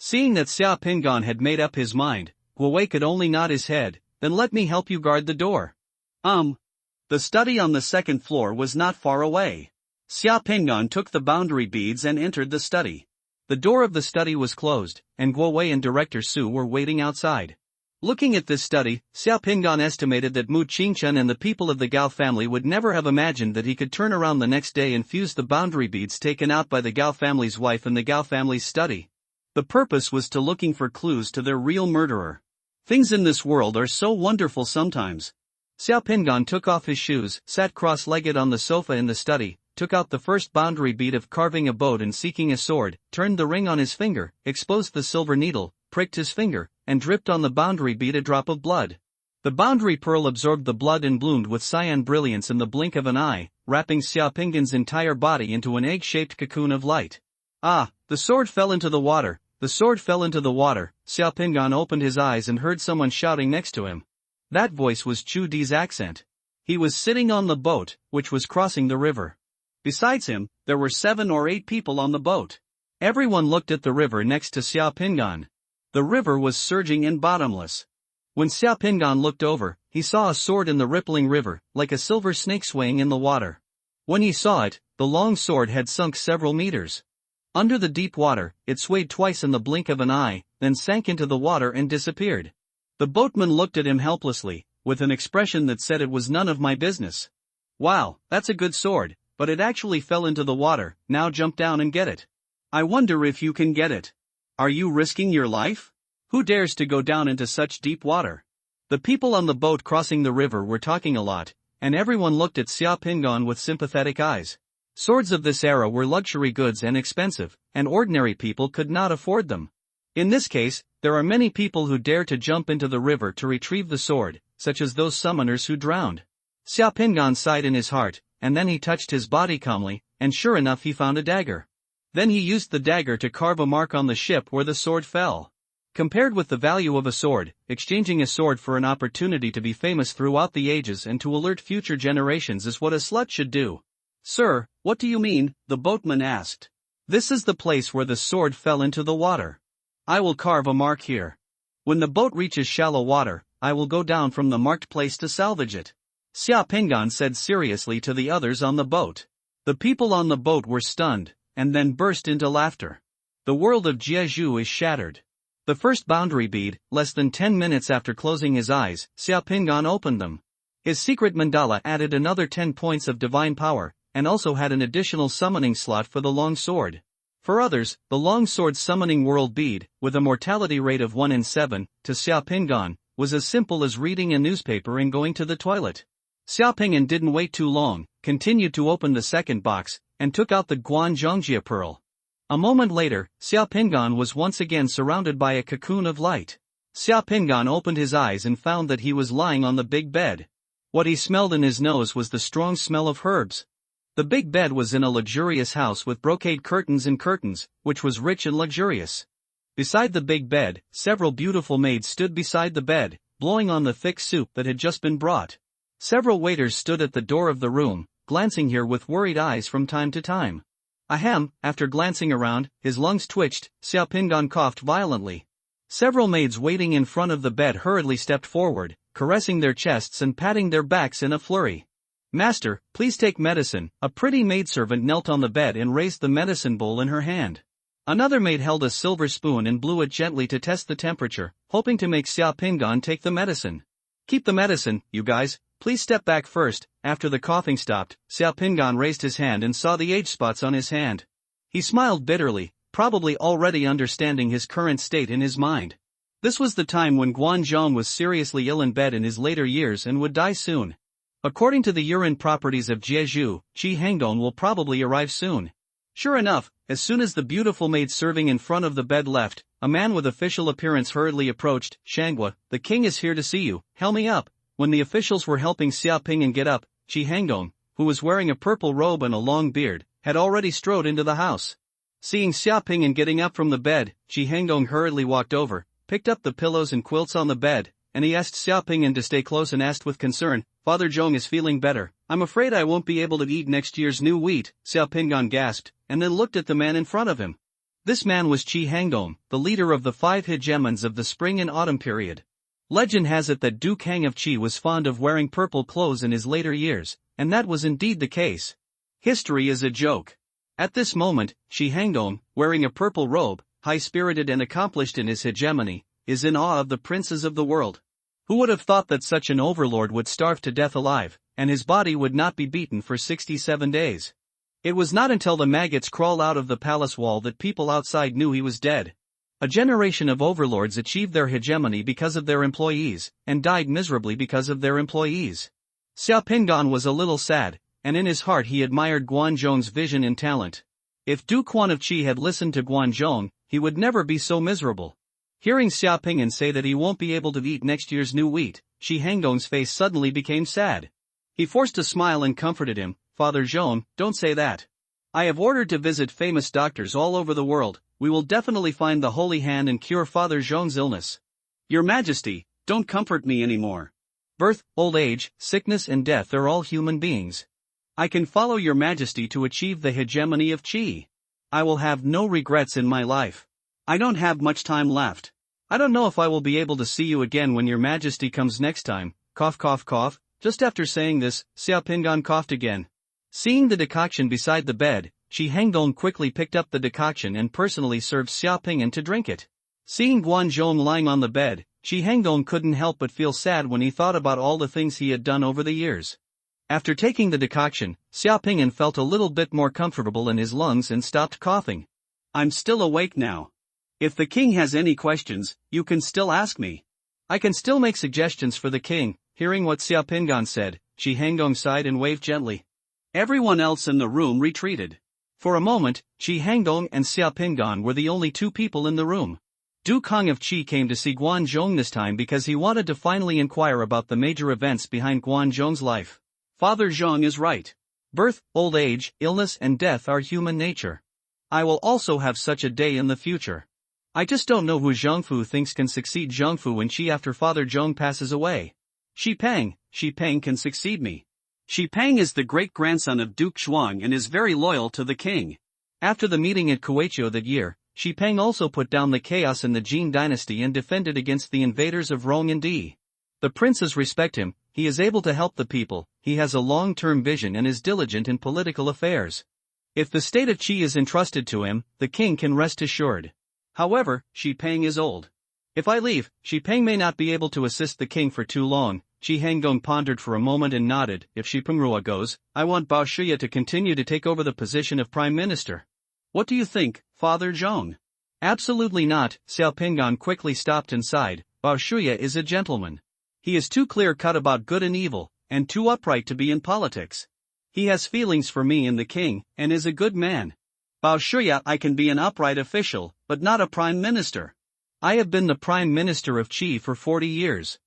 Seeing that Xiao Pingan had made up his mind, Wu Wei could only nod his head. Then let me help you guard the door. The study on the 2nd floor was not far away. Xiao Pingan took the boundary beads and entered the study. The door of the study was closed, and Wu Wei and Director Su were waiting outside. Looking at this study, Xiao Pingan estimated that Mu Qingchen and the people of the Gao family would never have imagined that he could turn around the next day and fuse the boundary beads taken out by the Gao family's wife in the Gao family's study. The purpose was to looking for clues to their real murderer. Things in this world are so wonderful sometimes. Xiao Pingan took off his shoes, sat cross-legged on the sofa in the study, took out the first boundary bead of carving a boat and seeking a sword, turned the ring on his finger, exposed the silver needle, pricked his finger, and dripped on the boundary bead a drop of blood. The boundary pearl absorbed the blood and bloomed with cyan brilliance in the blink of an eye, wrapping Xiao Pingan's entire body into an egg-shaped cocoon of light. The sword fell into the water. The sword fell into the water. Xiao Pingan opened his eyes and heard someone shouting next to him. That voice was Chu Di's accent. He was sitting on the boat, which was crossing the river. Besides him, there were 7 or 8 people on the boat. Everyone looked at the river next to Xiao Pingan. The river was surging and bottomless. When Xiao Pingan looked over, he saw a sword in the rippling river, like a silver snake swaying in the water. When he saw it, the long sword had sunk several meters. Under the deep water, it swayed twice in the blink of an eye, then sank into the water and disappeared. The boatman looked at him helplessly, with an expression that said it was none of my business. Wow, that's a good sword, but it actually fell into the water, now jump down and get it. I wonder if you can get it. Are you risking your life? Who dares to go down into such deep water? The people on the boat crossing the river were talking a lot, and everyone looked at Xiao Pingan with sympathetic eyes. Swords of this era were luxury goods and expensive, and ordinary people could not afford them. In this case, there are many people who dare to jump into the river to retrieve the sword, such as those summoners who drowned. Xiao Pingan sighed in his heart, and then he touched his body calmly, and sure enough he found a dagger. Then he used the dagger to carve a mark on the ship where the sword fell. Compared with the value of a sword, exchanging a sword for an opportunity to be famous throughout the ages and to alert future generations is what a slut should do. Sir, what do you mean? The boatman asked. This is the place where the sword fell into the water. I will carve a mark here. When the boat reaches shallow water, I will go down from the marked place to salvage it. Xiao Pingan said seriously to the others on the boat. The people on the boat were stunned, and then burst into laughter. The world of Jeju is shattered. The first boundary bead, less than 10 minutes after closing his eyes, Xiao Pingan opened them. His secret mandala added another 10 points of divine power, and also had an additional summoning slot for the long sword. For others, the long sword summoning world bead, with a mortality rate of 1 in 7, to Xiao Pingan, was as simple as reading a newspaper and going to the toilet. Xiao Pingan didn't wait too long, continued to open the second box, and took out the Guanzhongjia pearl. A moment later, Xiao Pingan was once again surrounded by a cocoon of light. Xiao Pingan opened his eyes and found that he was lying on the big bed. What he smelled in his nose was the strong smell of herbs. The big bed was in a luxurious house with brocade curtains and curtains, which was rich and luxurious. Beside the big bed, several beautiful maids stood beside the bed, blowing on the thick soup that had just been brought. Several waiters stood at the door of the room, glancing here with worried eyes from time to time. Ahem, after glancing around, his lungs twitched, Xiao Pingan coughed violently. Several maids waiting in front of the bed hurriedly stepped forward, caressing their chests and patting their backs in a flurry. Master, please take medicine. A pretty maidservant knelt on the bed and raised the medicine bowl in her hand. Another maid held a silver spoon and blew it gently to test the temperature, hoping to make Xiao Pingan take the medicine. Keep the medicine, you guys, please step back first. After the coughing stopped, Xiao Pingan raised his hand and saw the age spots on his hand. He smiled bitterly, probably already understanding his current state in his mind. This was the time when Guanzhong was seriously ill in bed in his later years and would die soon. According to the urine properties of Jeju, Qi Hangdong will probably arrive soon. Sure enough, as soon as the beautiful maid serving in front of the bed left, a man with official appearance hurriedly approached. Shangwa, the king is here to see you, help me up. When the officials were helping Xiao Pingan get up, Qi Hangdong, who was wearing a purple robe and a long beard, had already strode into the house. Seeing Xiao Pingan getting up from the bed, Qi Hangdong hurriedly walked over, picked up the pillows and quilts on the bed, and he asked Xiao Pingan to stay close and asked with concern, Father Zhong is feeling better. I'm afraid I won't be able to eat next year's new wheat. Xiao Pingan gasped, and then looked at the man in front of him. This man was Qi Hangdong, the leader of the 5 hegemons of the spring and autumn period. Legend has it that Duke Hang of Qi was fond of wearing purple clothes in his later years, and that was indeed the case. History is a joke. At this moment, Qi Hangdong, wearing a purple robe, high-spirited and accomplished in his hegemony, is in awe of the princes of the world. Who would have thought that such an overlord would starve to death alive, and his body would not be beaten for 67 days? It was not until the maggots crawled out of the palace wall that people outside knew he was dead. A generation of overlords achieved their hegemony because of their employees, and died miserably because of their employees. Xiao Pingan was a little sad, and in his heart he admired Guanzhong's vision and talent. If Duke Quan of Qi had listened to Guanzhong, he would never be so miserable. Hearing Xiao Pingan say that he won't be able to eat next year's new wheat, Qi Hangdong's face suddenly became sad. He forced a smile and comforted him, Father Zhong, don't say that. I have ordered to visit famous doctors all over the world. We will definitely find the holy hand and cure Father Zhong's illness. Your Majesty, don't comfort me anymore. Birth, old age, sickness and death are all human beings. I can follow your majesty to achieve the hegemony of Qi. I will have no regrets in my life. I don't have much time left. I don't know if I will be able to see you again when your majesty comes next time. Cough cough cough. Just after saying this, Xiaopingan coughed again. Seeing the decoction beside the bed, Shi Hangdong quickly picked up the decoction and personally served Xiaopingan to drink it. Seeing Guanzhong lying on the bed, Shi Hangdong couldn't help but feel sad when he thought about all the things he had done over the years. After taking the decoction, Xiaopingan felt a little bit more comfortable in his lungs and stopped coughing. I'm still awake now. If the king has any questions, you can still ask me. I can still make suggestions for the king. Hearing what Xiaopingan said, Shi Hangdong sighed and waved gently. Everyone else in the room retreated. For a moment, Shi Hangdong and Xiaopingan were the only two people in the room. Du Kong of Qi came to see Guanzhong this time because he wanted to finally inquire about the major events behind Guanzhong's life. Father Zhong is right. Birth, old age, illness and death are human nature. I will also have such a day in the future. I just don't know who Zhongfu thinks can succeed Zhongfu and Qi after Father Zhong passes away. Shi Pang can succeed me. Shi Pang is the great-grandson of Duke Zhuang and is very loyal to the king. After the meeting at Kuaichou that year, Shi Pang also put down the chaos in the Jin dynasty and defended against the invaders of Rong and Di. The princes respect him, he is able to help the people, he has a long-term vision and is diligent in political affairs. If the state of Qi is entrusted to him, the king can rest assured. However, Shi Pang is old. If I leave, Shi Pang may not be able to assist the king for too long. Shi Hangdong pondered for a moment and nodded. If Shi Pengrua goes, I want Bao Shuya to continue to take over the position of prime minister. What do you think, Father Zhong? Absolutely not, Xiaopingan quickly stopped and sighed. Bao Shuya is a gentleman. He is too clear-cut about good and evil, and too upright to be in politics. He has feelings for me and the king, and is a good man. Bao Shuya, I can be an upright official, but not a prime minister. I have been the prime minister of Qi for 40 years.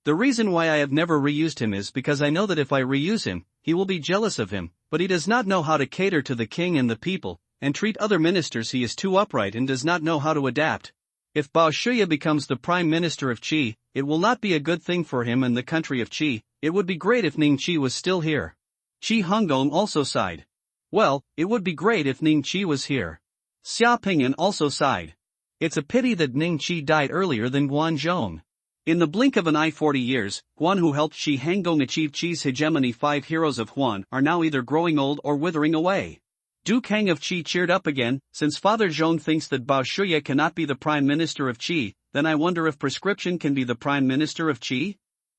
The reason why I have never reused him is because I know that if I reuse him, he will be jealous of him, but he does not know how to cater to the king and the people, and treat other ministers. He is too upright and does not know how to adapt. If Bao Shuya becomes the prime minister of Qi, it will not be a good thing for him and the country of Qi. It would be great if Ning Qi was still here. Shi Hangdong also sighed. Well, it would be great if Ning Qi was here. Xiaopingan also sighed. It's a pity that Ning Qi died earlier than Guanzhong. In the blink of an eye 40 years, Guan who helped Shi Hangdong achieve Qi's hegemony. 5 heroes of Huan are now either growing old or withering away. Du Kang of Qi cheered up again. Since Father Zhong thinks that Bao Shuya cannot be the prime minister of Qi, then I wonder if prescription can be the prime minister of Qi?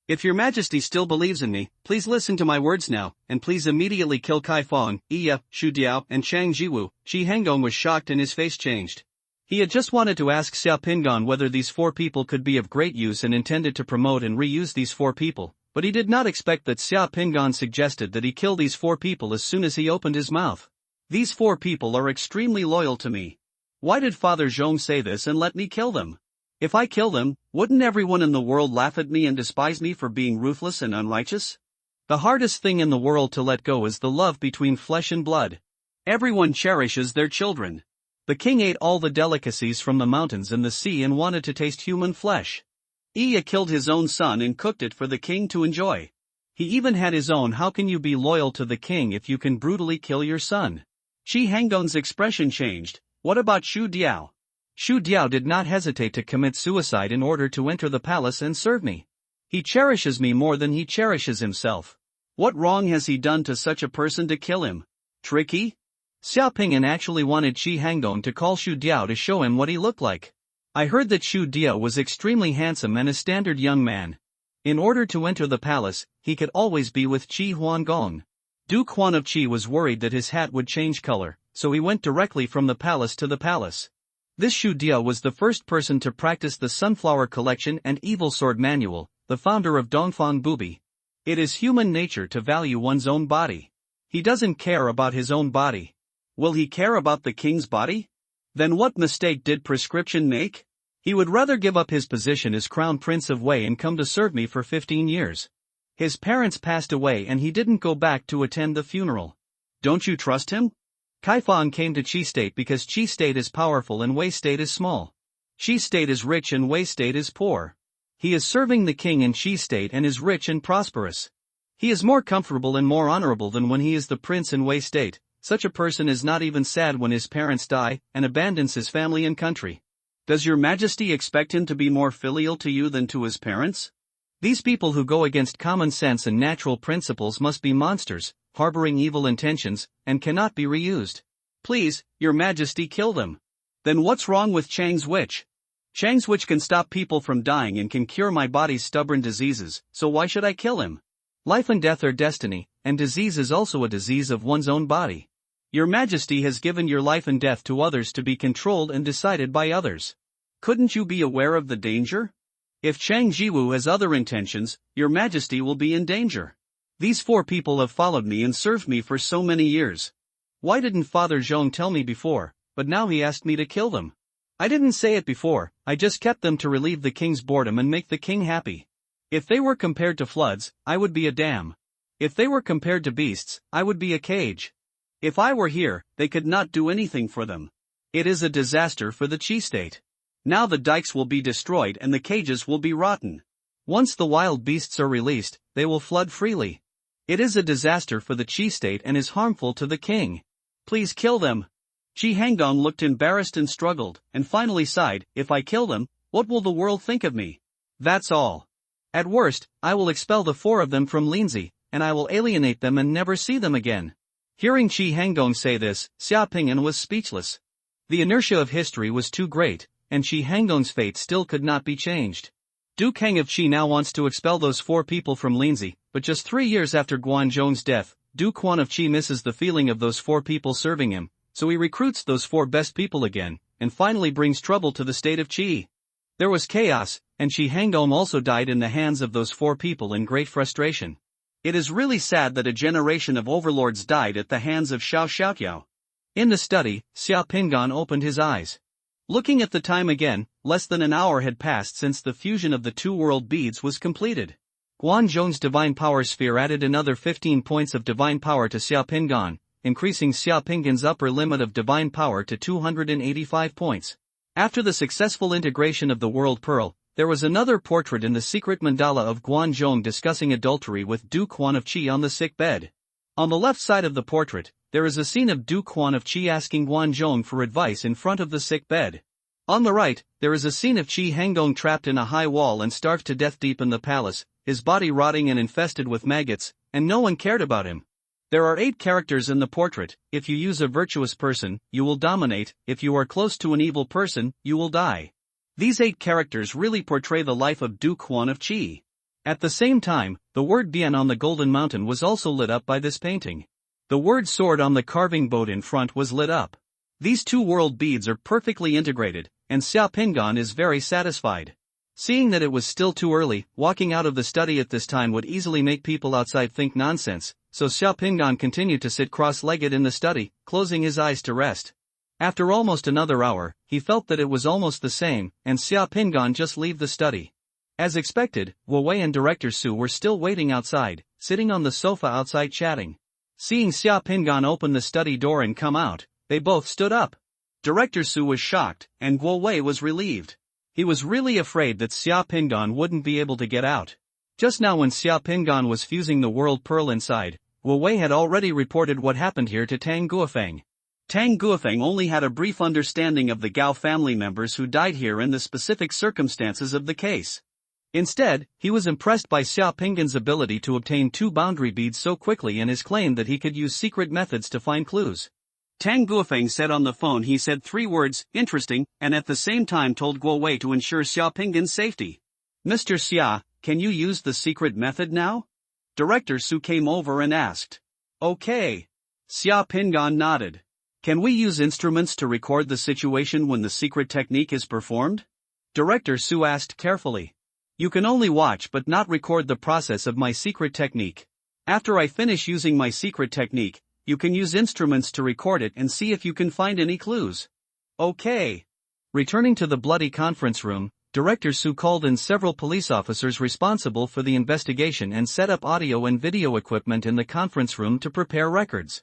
If your majesty still believes in me, please listen to my words now, and please immediately kill Kai Fong, Iya, Xu Diao, and Chang Jiwu. Shi Hangdong was shocked and his face changed. He had just wanted to ask Xiaopingan whether these 4 people could be of great use and intended to promote and reuse these 4 people, but he did not expect that Xiaopingan suggested that he kill these 4 people as soon as he opened his mouth. These 4 people are extremely loyal to me. Why did Father Zhong say this and let me kill them? If I kill them, wouldn't everyone in the world laugh at me and despise me for being ruthless and unrighteous? The hardest thing in the world to let go is the love between flesh and blood. Everyone cherishes their children. The king ate all the delicacies from the mountains and the sea and wanted to taste human flesh. Iya killed his own son and cooked it for the king to enjoy. He even had his own. How can you be loyal to the king if you can brutally kill your son? Shi Hangdong's expression changed. What about Xu Diao? Xu Diao did not hesitate to commit suicide in order to enter the palace and serve me. He cherishes me more than he cherishes himself. What wrong has he done to such a person to kill him? Tricky? Xiaopingan actually wanted Shi Hangdong to call Xu Diao to show him what he looked like. I heard that Xu Diao was extremely handsome and a standard young man. In order to enter the palace, he could always be with Qi Huangong. Duke Huan of Qi was worried that his hat would change color, so he went directly from the palace to the palace. This Xu Diao was the first person to practice the Sunflower Collection and Evil Sword Manual, the founder of Dongfang Bubi. It is human nature to value one's own body. He doesn't care about his own body. Will he care about the king's body? Then what mistake did prescription make? He would rather give up his position as Crown Prince of Wei and come to serve me for 15 years. His parents passed away and he didn't go back to attend the funeral. Don't you trust him? Kai Fong came to Qi State because Qi State is powerful and Wei State is small. Qi State is rich and Wei State is poor. He is serving the king and Qi state and is rich and prosperous. He is more comfortable and more honorable than when he is the prince in Wei state. Such a person is not even sad when his parents die, and abandons his family and country. Does your majesty expect him to be more filial to you than to his parents? These people who go against common sense and natural principles must be monsters, harboring evil intentions, and cannot be reused. Please, your majesty, kill them. Then what's wrong with Chang's witch? Chang's witch can stop people from dying and can cure my body's stubborn diseases, so why should I kill him? Life and death are destiny, and disease is also a disease of one's own body. Your majesty has given your life and death to others to be controlled and decided by others. Couldn't you be aware of the danger? If Chang Jiwu has other intentions, your majesty will be in danger. These 4 people have followed me and served me for so many years. Why didn't Father Zhong tell me before, but now he asked me to kill them? I didn't say it before, I just kept them to relieve the king's boredom and make the king happy. If they were compared to floods, I would be a dam. If they were compared to beasts, I would be a cage. If I were here, they could not do anything for them. It is a disaster for the Qi state. Now the dikes will be destroyed and the cages will be rotten. Once the wild beasts are released, they will flood freely. It is a disaster for the Qi state and is harmful to the king. Please kill them. Qi Hangdong looked embarrassed and struggled, and finally sighed, if I kill them, what will the world think of me? That's all. At worst, I will expel the 4 of them from Linzi, and I will alienate them and never see them again. Hearing Qi Hangdong say this, Xia Ping'an was speechless. The inertia of history was too great, and Qi Hangdong's fate still could not be changed. Duke Heng of Qi now wants to expel those 4 people from Linzi, but just 3 years after Guanzhong's death, Duke Huan of Qi misses the feeling of those 4 people serving him, so he recruits those 4 best people again, and finally brings trouble to the state of Qi. There was chaos, and Qi Hangdong also died in the hands of those 4 people in great frustration. It is really sad that a generation of overlords died at the hands of Xiao Xiaoqiao. In the study, Xia Ping'an opened his eyes. Looking at the time again, less than an hour had passed since the fusion of the 2 world beads was completed. Guanzhong's divine power sphere added another 15 points of divine power to Xia Ping'an, increasing Xia Ping'an's upper limit of divine power to 285 points. After the successful integration of the world pearl, there was another portrait in the secret mandala of Guanzhong discussing adultery with Duke Huan of Qi on the sick bed. On the left side of the portrait, there is a scene of Duke Huan of Qi asking Guanzhong for advice in front of the sick bed. On the right, there is a scene of Qi Hangdong trapped in a high wall and starved to death deep in the palace, his body rotting and infested with maggots, and no one cared about him. There are 8 characters in the portrait. If you use a virtuous person, you will dominate. If you are close to an evil person, you will die. These 8 characters really portray the life of Duke Huan of Qi. At the same time, the word Bian on the Golden Mountain was also lit up by this painting. The word sword on the carving boat in front was lit up. These 2 world beads are perfectly integrated, and Xia Ping'an is very satisfied. Seeing that it was still too early, walking out of the study at this time would easily make people outside think nonsense, so Xia Ping'an continued to sit cross-legged in the study, closing his eyes to rest. After almost another hour, he felt that it was almost the same, and Xia Ping'an just leave the study. As expected, Wu Wei and Director Su were still waiting outside, sitting on the sofa outside chatting. Seeing Xia Ping'an open the study door and come out, they both stood up. Director Su was shocked, and Wu Wei was relieved. He was really afraid that Xia Ping'an wouldn't be able to get out. Just now when Xia Ping'an was fusing the world pearl inside, Wu Wei had already reported what happened here to Tang Guofeng. Tang Guofeng only had a brief understanding of the Gao family members who died here and the specific circumstances of the case. Instead, he was impressed by Xia Ping'an's ability to obtain 2 boundary beads so quickly and his claim that he could use secret methods to find clues. Tang Guofeng said on the phone he said 3 words, interesting, and at the same time told Guo Wei to ensure Xia Ping'an's safety. Mr. Xia, can you use the secret method now? Director Su came over and asked. Okay. Xia Ping'an nodded. Can we use instruments to record the situation when the secret technique is performed? Director Su asked carefully. You can only watch but not record the process of my secret technique. After I finish using my secret technique, you can use instruments to record it and see if you can find any clues. Okay. Returning to the bloody conference room, Director Su called in several police officers responsible for the investigation and set up audio and video equipment in the conference room to prepare records.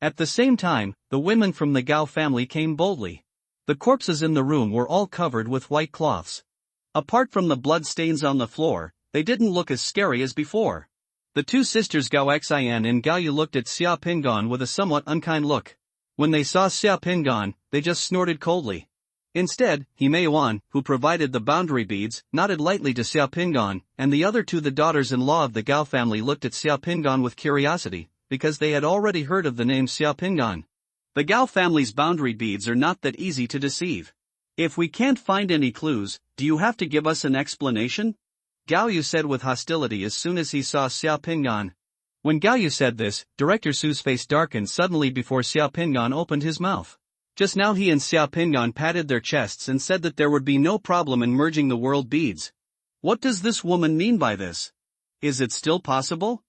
At the same time, the women from the Gao family came boldly. The corpses in the room were all covered with white cloths. Apart from the blood stains on the floor, they didn't look as scary as before. The two sisters Gao Xian and Gao Yu looked at Xia Pingan with a somewhat unkind look. When they saw Xia Pingan, they just snorted coldly. Instead, He Meiyuan, who provided the boundary beads, nodded lightly to Xia Pingan, and the other two, the daughters-in-law of the Gao family, looked at Xia Pingan with curiosity, because they had already heard of the name Xia Pingan. The Gao family's boundary beads are not that easy to deceive. If we can't find any clues, do you have to give us an explanation? Gao Yu said with hostility as soon as he saw Xia Pingan. When Gao Yu said this, Director Su's face darkened suddenly before Xia Pingan opened his mouth. Just now he and Xia Pingan patted their chests and said that there would be no problem in merging the world beads. What does this woman mean by this? Is it still possible?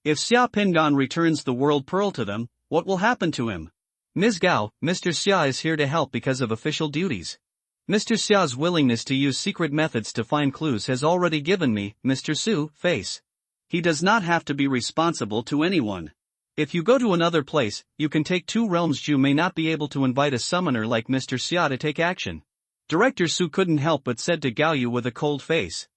If Xia Pingan returns the world pearl to them, what will happen to him? Ms. Gao, Mr. Xia is here to help because of official duties. Mr. Xia's willingness to use secret methods to find clues has already given me, Mr. Su, face. He does not have to be responsible to anyone. If you go to another place, you can take 2 realms. You may not be able to invite a summoner like Mr. Xia to take action. Director Su couldn't help but said to Gao Yu with a cold face.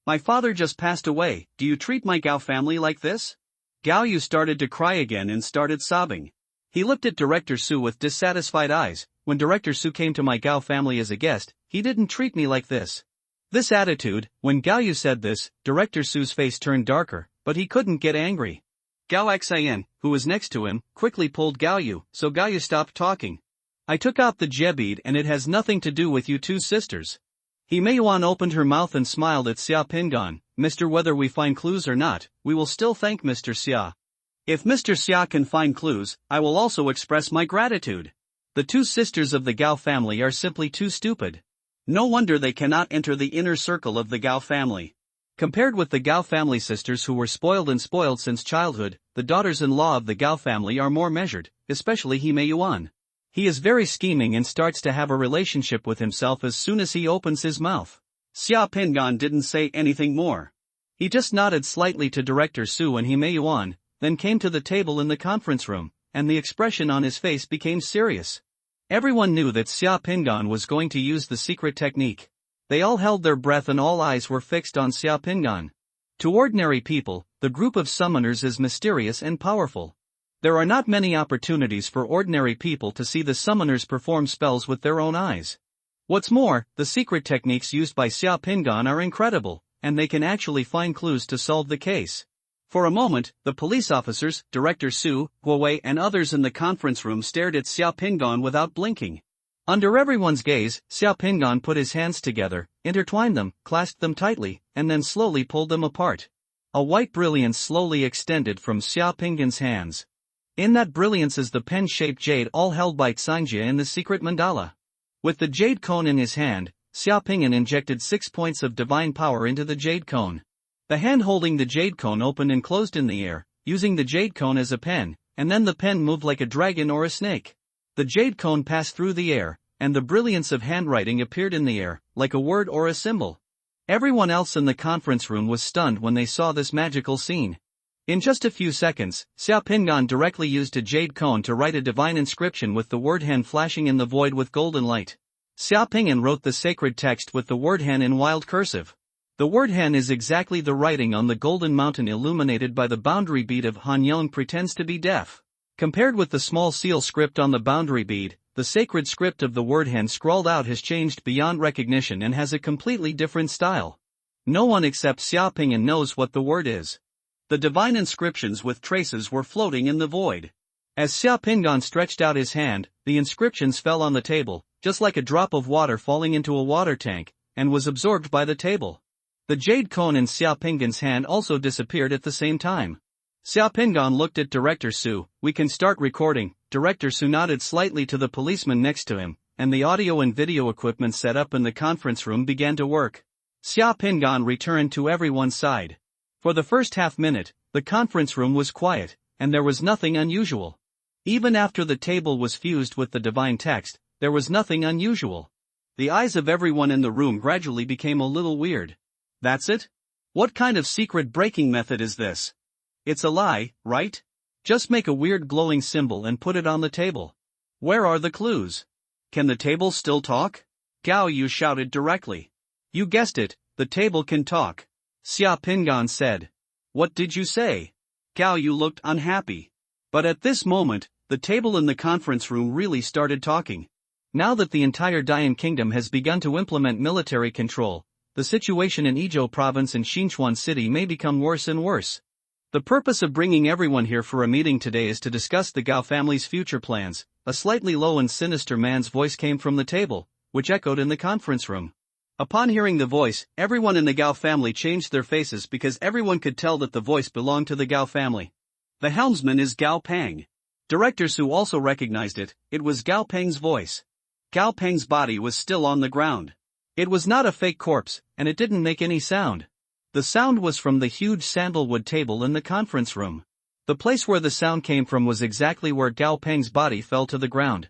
My father just passed away, do you treat my Gao family like this? Gao Yu started to cry again and started sobbing. He looked at Director Su with dissatisfied eyes. When Director Su came to my Gao family as a guest, he didn't treat me like this. This attitude, when Gao Yu said this, Director Su's face turned darker, but he couldn't get angry. Gao Xian, who was next to him, quickly pulled Gao Yu, so Gao Yu stopped talking. I took out the jebid and it has nothing to do with you two sisters. He Meiyuan opened her mouth and smiled at Xia Pingan. Mr. Whether we find clues or not, we will still thank Mr. Xia. If Mr. Xia can find clues, I will also express my gratitude. The two sisters of the Gao family are simply too stupid. No wonder they cannot enter the inner circle of the Gao family. Compared with the Gao family sisters who were spoiled since childhood, the daughters-in-law of the Gao family are more measured, especially He Meiyuan. He is very scheming and starts to have a relationship with himself as soon as he opens his mouth. Xia Pingan didn't say anything more. He just nodded slightly to Director Su and He Meiyuan, then came to the table in the conference room, and the expression on his face became serious. Everyone knew that Xia Pingan was going to use the secret technique. They all held their breath and all eyes were fixed on Xia Pingan. To ordinary people, the group of summoners is mysterious and powerful. There are not many opportunities for ordinary people to see the summoners perform spells with their own eyes. What's more, the secret techniques used by Xia Pingan are incredible, and they can actually find clues to solve the case. For a moment, the police officers, Director Su, Guowei and others in the conference room stared at Xia Pingan without blinking. Under everyone's gaze, Xia Pingan put his hands together, intertwined them, clasped them tightly, and then slowly pulled them apart. A white brilliance slowly extended from Xia Pingan's hands. In that brilliance is the pen-shaped jade all held by Xinjia in the secret mandala. With the jade cone in his hand, Xia Pingan injected 6 points of divine power into the jade cone. The hand holding the jade cone opened and closed in the air, using the jade cone as a pen, and then the pen moved like a dragon or a snake. The jade cone passed through the air, and the brilliance of handwriting appeared in the air, like a word or a symbol. Everyone else in the conference room was stunned when they saw this magical scene. In just a few seconds, Xia Pingan directly used a jade cone to write a divine inscription with the word Han flashing in the void with golden light. Xia Pingan wrote the sacred text with the word Han in wild cursive. The word Han is exactly the writing on the golden mountain illuminated by the boundary bead of Han Yong pretends to be deaf. Compared with the small seal script on the boundary bead, the sacred script of the word Han scrawled out has changed beyond recognition and has a completely different style. No one except Xia Pingan knows what the word is. The divine inscriptions with traces were floating in the void. As Xia Pingan stretched out his hand, the inscriptions fell on the table, just like a drop of water falling into a water tank, and was absorbed by the table. The jade cone in Xia Pingan's hand also disappeared at the same time. Xia Pingan looked at Director Su. We can start recording. Director Su nodded slightly to the policeman next to him, and the audio and video equipment set up in the conference room began to work. Xia Pingan returned to everyone's side. For the first half-minute, the conference room was quiet, and there was nothing unusual. Even after the table was fused with the divine text, there was nothing unusual. The eyes of everyone in the room gradually became a little weird. That's it? What kind of secret breaking method is this? It's a lie, right? Just make a weird glowing symbol and put it on the table. Where are the clues? Can the table still talk? Gao Yu shouted directly. You guessed it, the table can talk. Xia Pingan said. What did you say? Gao Yu looked unhappy. But at this moment, the table in the conference room really started talking. Now that the entire Dian Kingdom has begun to implement military control, the situation in Izhou province and Xinchuan city may become worse and worse. The purpose of bringing everyone here for a meeting today is to discuss the Gao family's future plans. A slightly low and sinister man's voice came from the table, which echoed in the conference room. Upon hearing the voice, everyone in the Gao family changed their faces because everyone could tell that the voice belonged to the Gao family. The helmsman is Gao Peng. Director Su also recognized it. It was Gao Peng's voice. Gao Peng's body was still on the ground. It was not a fake corpse, and it didn't make any sound. The sound was from the huge sandalwood table in the conference room. The place where the sound came from was exactly where Gao Peng's body fell to the ground.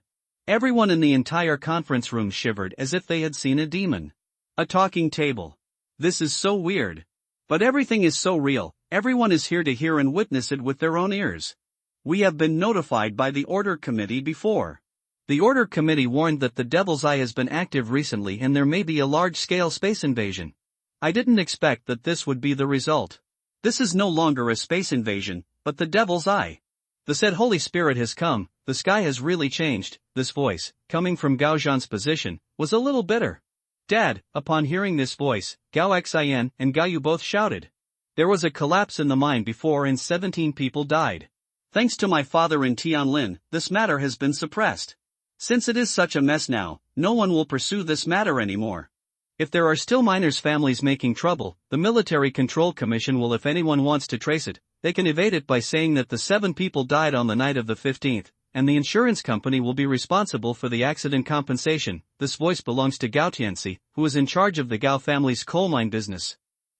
Everyone in the entire conference room shivered as if they had seen a demon. A talking table. This is so weird. But everything is so real, everyone is here to hear and witness it with their own ears. We have been notified by the Order Committee before. The Order Committee warned that the Devil's Eye has been active recently and there may be a large-scale space invasion. I didn't expect that this would be the result. This is no longer a space invasion, but the Devil's Eye. The said Holy Spirit has come, the sky has really changed. This voice, coming from Gao Zhan's position, was a little bitter. Dad, upon hearing this voice, Gao Xian and Gao Yu both shouted. There was a collapse in the mine before and 17 people died. Thanks to my father in Tianlin, this matter has been suppressed. Since it is such a mess now, no one will pursue this matter anymore. If there are still miners' families making trouble, the Military Control Commission will, if anyone wants to trace it, they can evade it by saying that the 7 people died on the night of the 15th, and the insurance company will be responsible for the accident compensation. This voice belongs to Gao Tianxi, who is in charge of the Gao family's coal mine business.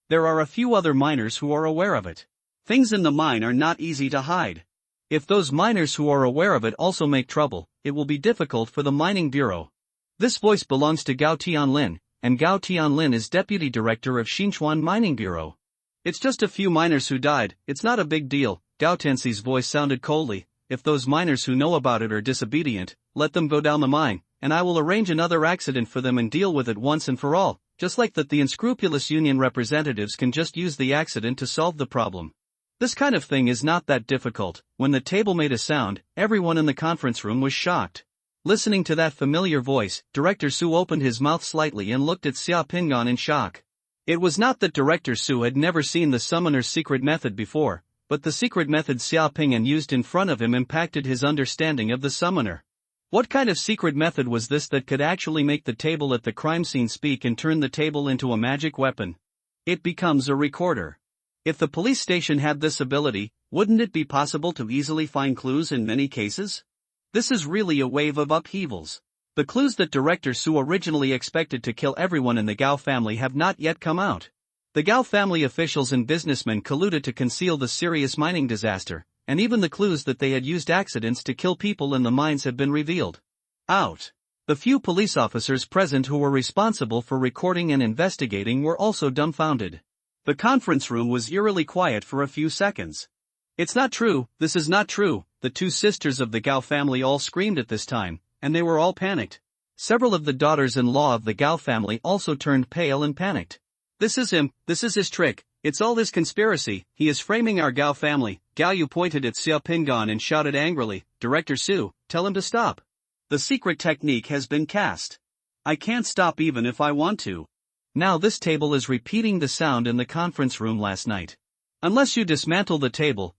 There are a few other miners who are aware of it. Things in the mine are not easy to hide. If those miners who are aware of it also make trouble, it will be difficult for the mining bureau. This voice belongs to Gao Tianlin, and Gao Tianlin is deputy director of Xinchuan Mining Bureau. It's just a few miners who died, it's not a big deal. Gao Tianxi's voice sounded coldly. If those miners who know about it are disobedient, let them go down the mine, and I will arrange another accident for them and deal with it once and for all, just like that the unscrupulous union representatives can just use the accident to solve the problem. This kind of thing is not that difficult. When the table made a sound, everyone in the conference room was shocked. Listening to that familiar voice, Director Su opened his mouth slightly and looked at Xia Pingan in shock. It was not that Director Su had never seen the summoner's secret method before, but the secret method Xia Pingan used in front of him impacted his understanding of the summoner. What kind of secret method was this that could actually make the table at the crime scene speak and turn the table into a magic weapon? It becomes a recorder. If the police station had this ability, wouldn't it be possible to easily find clues in many cases? This is really a wave of upheavals. The clues that Director Su originally expected to kill everyone in the Gao family have not yet come out. The Gao family officials and businessmen colluded to conceal the serious mining disaster, and even the clues that they had used accidents to kill people in the mines have been revealed. Out. The few police officers present who were responsible for recording and investigating were also dumbfounded. The conference room was eerily quiet for a few seconds. It's not true, this is not true, the 2 sisters of the Gao family all screamed at this time, and they were all panicked. Several of the daughters-in-law of the Gao family also turned pale and panicked. This is him, this is his trick, it's all his conspiracy, he is framing our Gao family. Gao Yu pointed at Xia Pingan and shouted angrily, Director Su, tell him to stop. The secret technique has been cast. I can't stop even if I want to. Now this table is repeating the sound in the conference room last night. Unless you dismantle the table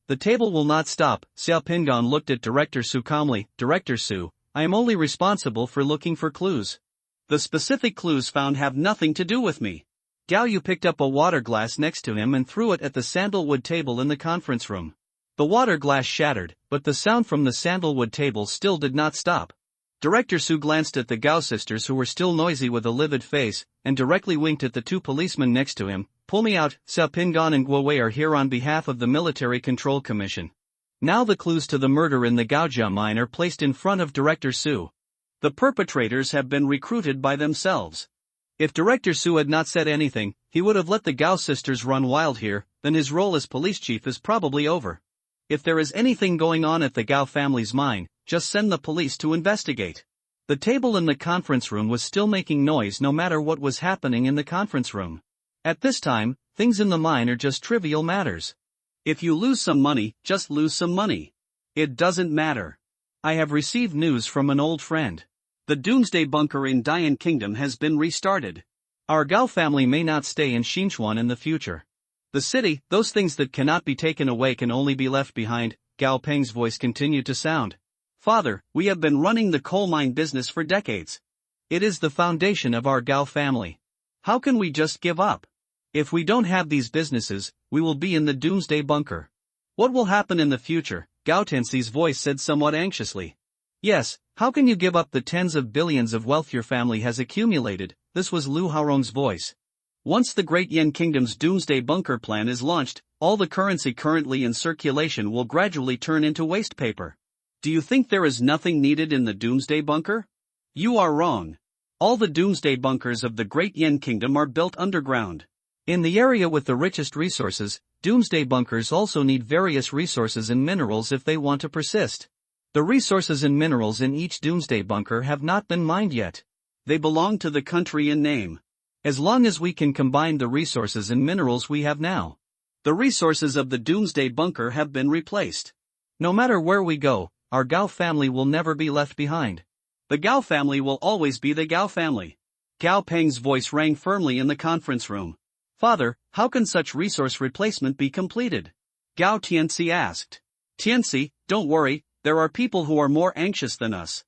will not stop. Xia Pingan looked at Director Su calmly. Director Su, I am only responsible for looking for clues. The specific clues found have nothing to do with me. Gao Yu picked up a water glass next to him and threw it at the sandalwood table in the conference room. The water glass shattered, but the sound from the sandalwood table still did not stop. Director Su glanced at the Gao sisters who were still noisy with a livid face, and directly winked at the 2 policemen next to him. Pull me out, Xia Pingan and Guo Wei are here on behalf of the Military Control Commission. Now the clues to the murder in the Gaojia mine are placed in front of Director Su. The perpetrators have been recruited by themselves. If Director Su had not said anything, he would have let the Gao sisters run wild here, then his role as police chief is probably over. If there is anything going on at the Gao family's mine, just send the police to investigate. The table in the conference room was still making noise no matter what was happening in the conference room. At this time, things in the mine are just trivial matters. If you lose some money, just lose some money. It doesn't matter. I have received news from an old friend. The doomsday bunker in Dian Kingdom has been restarted. Our Gao family may not stay in Xinchuan in the future. The city, those things that cannot be taken away can only be left behind. Gao Peng's voice continued to sound. Father, we have been running the coal mine business for decades. It is the foundation of our Gao family. How can we just give up? If we don't have these businesses, we will be in the doomsday bunker. What will happen in the future? Gao Tianxi's voice said somewhat anxiously. Yes, how can you give up the tens of billions of wealth your family has accumulated? This was Lu Haorong's voice. Once the Great Yan Kingdom's doomsday bunker plan is launched, all the currency currently in circulation will gradually turn into waste paper. Do you think there is nothing needed in the doomsday bunker? You are wrong. All the doomsday bunkers of the Great Yan Kingdom are built underground. In the area with the richest resources, doomsday bunkers also need various resources and minerals if they want to persist. The resources and minerals in each doomsday bunker have not been mined yet. They belong to the country in name. As long as we can combine the resources and minerals we have now. The resources of the doomsday bunker have been replaced. No matter where we go, our Gao family will never be left behind. The Gao family will always be the Gao family. Gao Peng's voice rang firmly in the conference room. Father, how can such resource replacement be completed? Gao Tianxi asked. Tianxi, don't worry, there are people who are more anxious than us.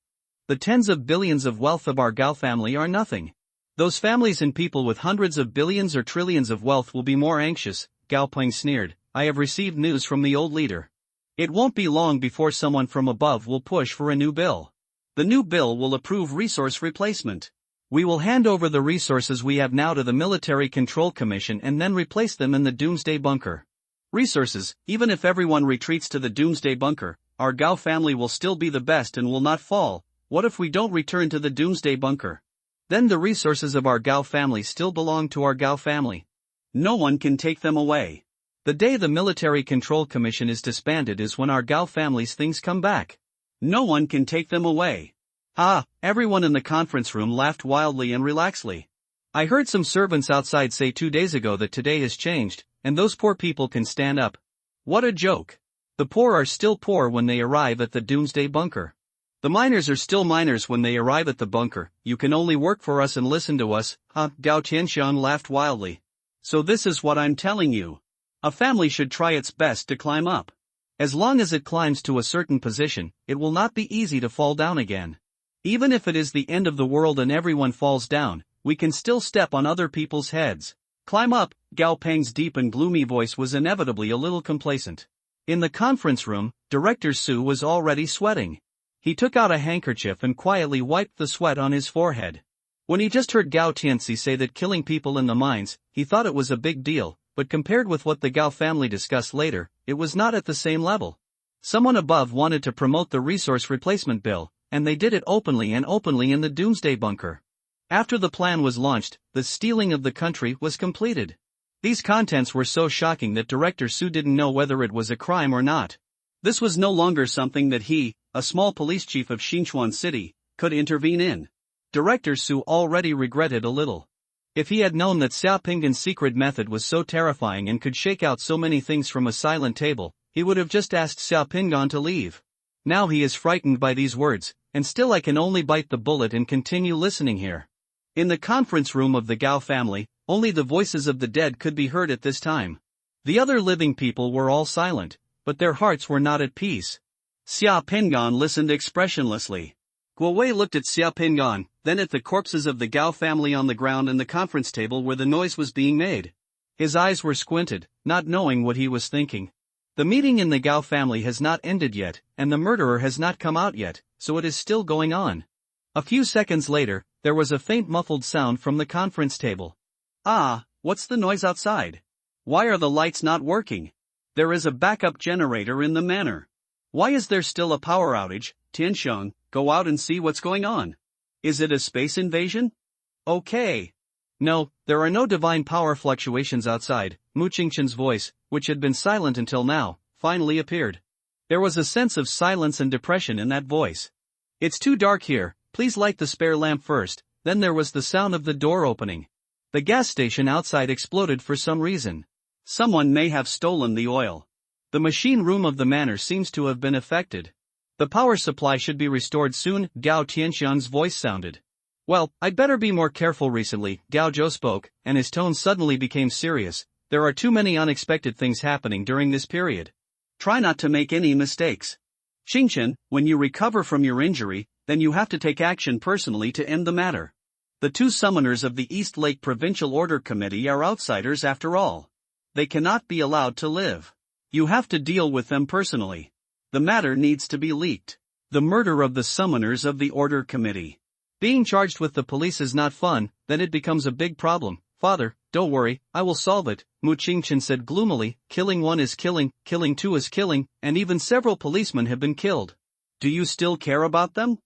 The tens of billions of wealth of our Gao family are nothing. Those families and people with hundreds of billions or trillions of wealth will be more anxious. Gao Peng sneered. I have received news from the old leader. It won't be long before someone from above will push for a new bill. The new bill will approve resource replacement. We will hand over the resources we have now to the Military Control Commission and then replace them in the doomsday bunker. Resources, even if everyone retreats to the doomsday bunker, our Gao family will still be the best and will not fall. What if we don't return to the doomsday bunker? Then the resources of our Gao family still belong to our Gao family. No one can take them away. The day the Military Control Commission is disbanded is when our Gao family's things come back. No one can take them away. Ah, everyone in the conference room laughed wildly and relaxedly. I heard some servants outside say 2 days ago that today has changed, and those poor people can stand up. What a joke. The poor are still poor when they arrive at the doomsday bunker. The miners are still miners when they arrive at the bunker. You can only work for us and listen to us. Gao Tianxiang laughed wildly. So this is what I'm telling you. A family should try its best to climb up. As long as it climbs to a certain position, it will not be easy to fall down again. Even if it is the end of the world and everyone falls down, we can still step on other people's heads. Climb up. Gao Peng's deep and gloomy voice was inevitably a little complacent. In the conference room, Director Su was already sweating. He took out a handkerchief and quietly wiped the sweat on his forehead. When he just heard Gao Tianxi say that killing people in the mines, he thought it was a big deal, but compared with what the Gao family discussed later, it was not at the same level. Someone above wanted to promote the resource replacement bill, and they did it openly in the doomsday bunker. After the plan was launched, the stealing of the country was completed. These contents were so shocking that Director Su didn't know whether it was a crime or not. This was no longer something that he, a small police chief of Xinchuan City, could intervene in. Director Su already regretted a little. If he had known that Xiaoping's secret method was so terrifying and could shake out so many things from a silent table, he would have just asked Xiaoping to leave. Now he is frightened by these words, and still I can only bite the bullet and continue listening here. In the conference room of the Gao family, only the voices of the dead could be heard at this time. The other living people were all silent, but their hearts were not at peace. Xia Pingan listened expressionlessly. Guo Wei looked at Xia Pingan, then at the corpses of the Gao family on the ground and the conference table where the noise was being made. His eyes were squinted, not knowing what he was thinking. The meeting in the Gao family has not ended yet, and the murderer has not come out yet, so it is still going on. A few seconds later, there was a faint muffled sound from the conference table. Ah, what's the noise outside? Why are the lights not working? There is a backup generator in the manor. Why is there still a power outage? Tianxiang, go out and see what's going on. Is it a space invasion? Okay. No, there are no divine power fluctuations outside. Mu Qingchen's voice, which had been silent until now, finally appeared. There was a sense of silence and depression in that voice. It's too dark here, please light the spare lamp first. Then there was the sound of the door opening. The gas station outside exploded for some reason. Someone may have stolen the oil. The machine room of the manor seems to have been affected. The power supply should be restored soon, Gao Tianxiang's voice sounded. Well, I'd better be more careful recently, Gao Zhou spoke, and his tone suddenly became serious. There are too many unexpected things happening during this period. Try not to make any mistakes. Xingchen, when you recover from your injury, then you have to take action personally to end the matter. The two summoners of the East Lake Provincial Order Committee are outsiders after all. They cannot be allowed to live. You have to deal with them personally. The matter needs to be leaked. The murder of the summoners of the Order Committee. Being charged with the police is not fun, then it becomes a big problem. Father, don't worry, I will solve it, Mu Qingchen said gloomily. Killing one is killing, killing two is killing, and even several policemen have been killed. Do you still care about them?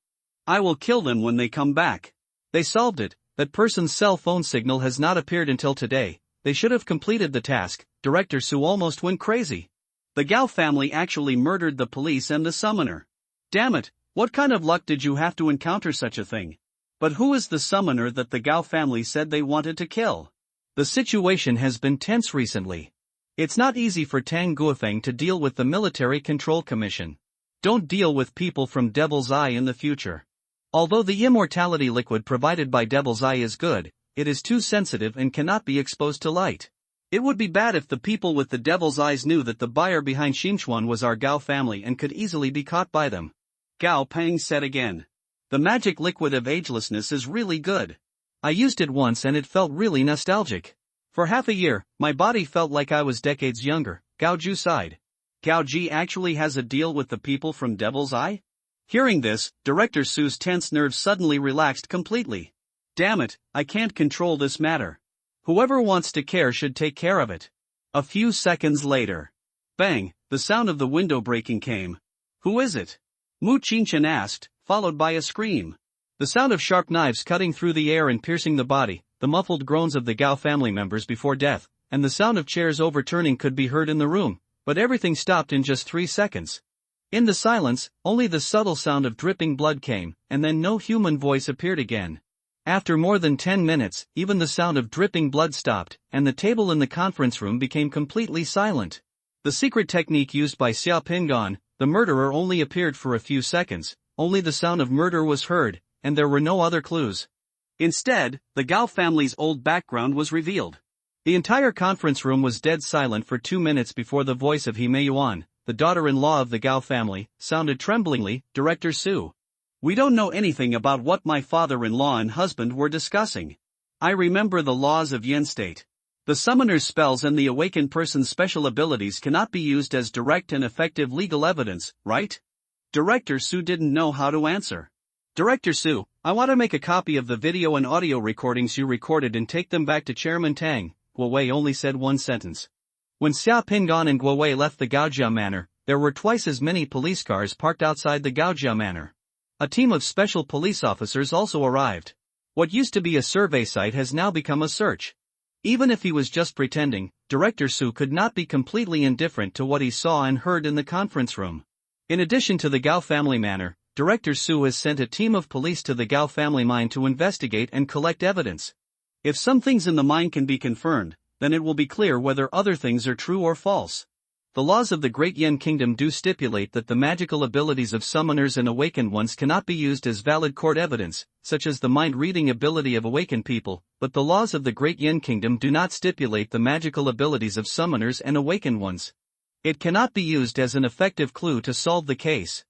I will kill them when they come back. They solved it. That person's cell phone signal has not appeared until today. They should have completed the task. Director Su almost went crazy. The Gao family actually murdered the police and the summoner. Damn it, what kind of luck did you have to encounter such a thing? But who is the summoner that the Gao family said they wanted to kill? The situation has been tense recently. It's not easy for Tang Guofeng to deal with the Military Control Commission. Don't deal with people from Devil's Eye in the future. Although the immortality liquid provided by Devil's Eye is good, it is too sensitive and cannot be exposed to light. It would be bad if the people with the Devil's Eyes knew that the buyer behind Xinchuan was our Gao family and could easily be caught by them. Gao Peng said again. The magic liquid of agelessness is really good. I used it once and it felt really nostalgic. For half a year, my body felt like I was decades younger, Gao Ju sighed. Gao Ji actually has a deal with the people from Devil's Eye? Hearing this, Director Su's tense nerves suddenly relaxed completely. Damn it, I can't control this matter. Whoever wants to care should take care of it. A few seconds later. Bang, the sound of the window breaking came. Who is it? Mu Qingchen asked, followed by a scream. The sound of sharp knives cutting through the air and piercing the body, the muffled groans of the Gao family members before death, and the sound of chairs overturning could be heard in the room, but everything stopped in just 3 seconds. In the silence, only the subtle sound of dripping blood came, and then no human voice appeared again. After more than 10 minutes, even the sound of dripping blood stopped, and the table in the conference room became completely silent. The secret technique used by Xia Pingan, the murderer, only appeared for a few seconds, only the sound of murder was heard, and there were no other clues. Instead, the Gao family's old background was revealed. The entire conference room was dead silent for 2 minutes before the voice of Hime Yuan, the daughter-in-law of the Gao family, sounded tremblingly, Director Su. We don't know anything about what my father-in-law and husband were discussing. I remember the laws of Yen State. The summoner's spells and the awakened person's special abilities cannot be used as direct and effective legal evidence, right? Director Su didn't know how to answer. Director Su, I want to make a copy of the video and audio recordings you recorded and take them back to Chairman Tang. Guo Wei only said one sentence. When Xia Pingan and Guo Wei left the Gaojia Manor, there were twice as many police cars parked outside the Gaojia Manor. A team of special police officers also arrived. What used to be a survey site has now become a search. Even if he was just pretending, Director Su could not be completely indifferent to what he saw and heard in the conference room. In addition to the Gao family manor, Director Su has sent a team of police to the Gao family mine to investigate and collect evidence. If some things in the mine can be confirmed, then it will be clear whether other things are true or false. The laws of the Great Yen Kingdom do stipulate that the magical abilities of summoners and awakened ones cannot be used as valid court evidence, such as the mind-reading ability of awakened people, but the laws of the Great Yen Kingdom do not stipulate the magical abilities of summoners and awakened ones. It cannot be used as an effective clue to solve the case.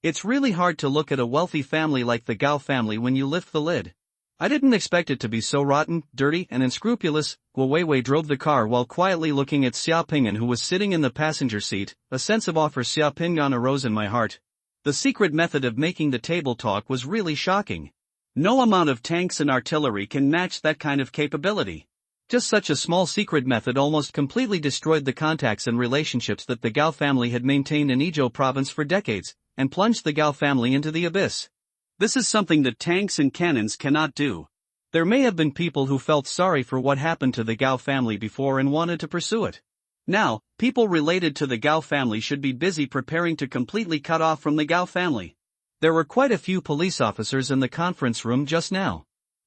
It's really hard to look at a wealthy family like the Gao family when you lift the lid. I didn't expect it to be so rotten, dirty, and unscrupulous. Guo Weiwei drove the car while quietly looking at Xia Pingan, who was sitting in the passenger seat. A sense of awe for Xia Pingan arose in my heart. The secret method of making the table talk was really shocking. No amount of tanks and artillery can match that kind of capability. Just such a small secret method almost completely destroyed the contacts and relationships that the Gao family had maintained in Izhou province for decades, and plunged the Gao family into the abyss. This is something that tanks and cannons cannot do. There may have been people who felt sorry for what happened to the Gao family before and wanted to pursue it. Now, people related to the Gao family should be busy preparing to completely cut off from the Gao family. There were quite a few police officers in the conference room just now.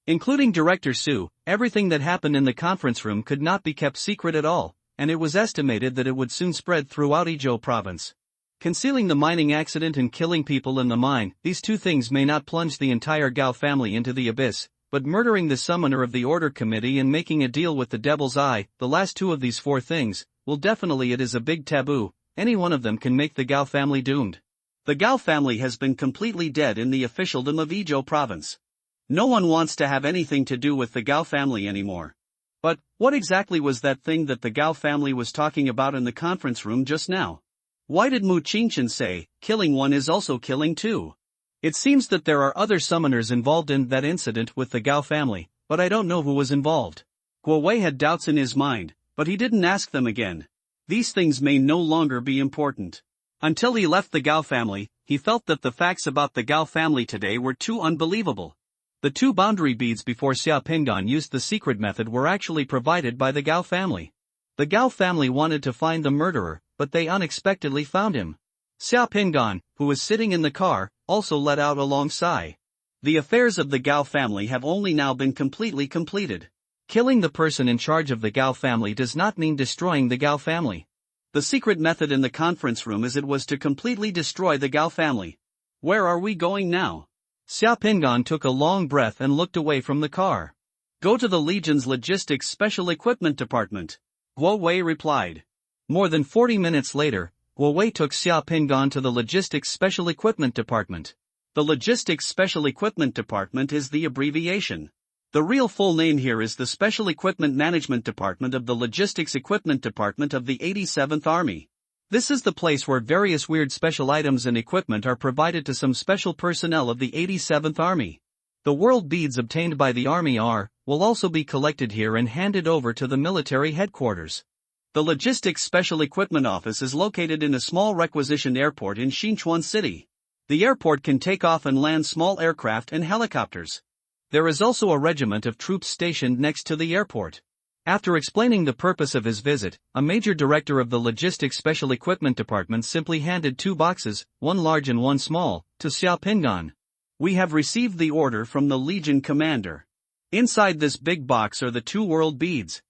Including Director Su, everything that happened in the conference room could not be kept secret at all, and it was estimated that it would soon spread throughout Ijo province. Concealing the mining accident and killing people in the mine, these two things may not plunge the entire Gao family into the abyss, but murdering the summoner of the order committee and making a deal with the devil's eye, the last two of these four things, well definitely it is a big taboo. Any one of them can make the Gao family doomed. The Gao family has been completely dead in the officialdom of Ijo province. No one wants to have anything to do with the Gao family anymore. But, what exactly was that thing that the Gao family was talking about in the conference room just now? Why did Mu Qingchen say, killing one is also killing too? It seems that there are other summoners involved in that incident with the Gao family, but I don't know who was involved. Guo Wei had doubts in his mind, but he didn't ask them again. These things may no longer be important. Until he left the Gao family, he felt that the facts about the Gao family today were too unbelievable. The two boundary beads before Xia Pingan used the secret method were actually provided by the Gao family. The Gao family wanted to find the murderer, but they unexpectedly found him. Xia Pingan, who was sitting in the car, also let out a long sigh. The affairs of the Gao family have only now been completely completed. Killing the person in charge of the Gao family does not mean destroying the Gao family. The secret method in the conference room was to completely destroy the Gao family. Where are we going now? Xia Pingan took a long breath and looked away from the car. Go to the Legion's Logistics Special Equipment Department, Guo Wei replied. More than 40 minutes later, Guo Wei took Xia Pingan to the Logistics Special Equipment Department. The Logistics Special Equipment Department is the abbreviation. The real full name here is the Special Equipment Management Department of the Logistics Equipment Department of the 87th Army. This is the place where various weird special items and equipment are provided to some special personnel of the 87th Army. The world beads obtained by the Army will also be collected here and handed over to the military headquarters. The Logistics Special Equipment Office is located in a small requisitioned airport in Xinchuan City. The airport can take off and land small aircraft and helicopters. There is also a regiment of troops stationed next to the airport. After explaining the purpose of his visit, a major director of the Logistics Special Equipment Department simply handed two boxes, one large and one small, to Xia Pingan. We have received the order from the Legion commander. Inside this big box are the two world beads.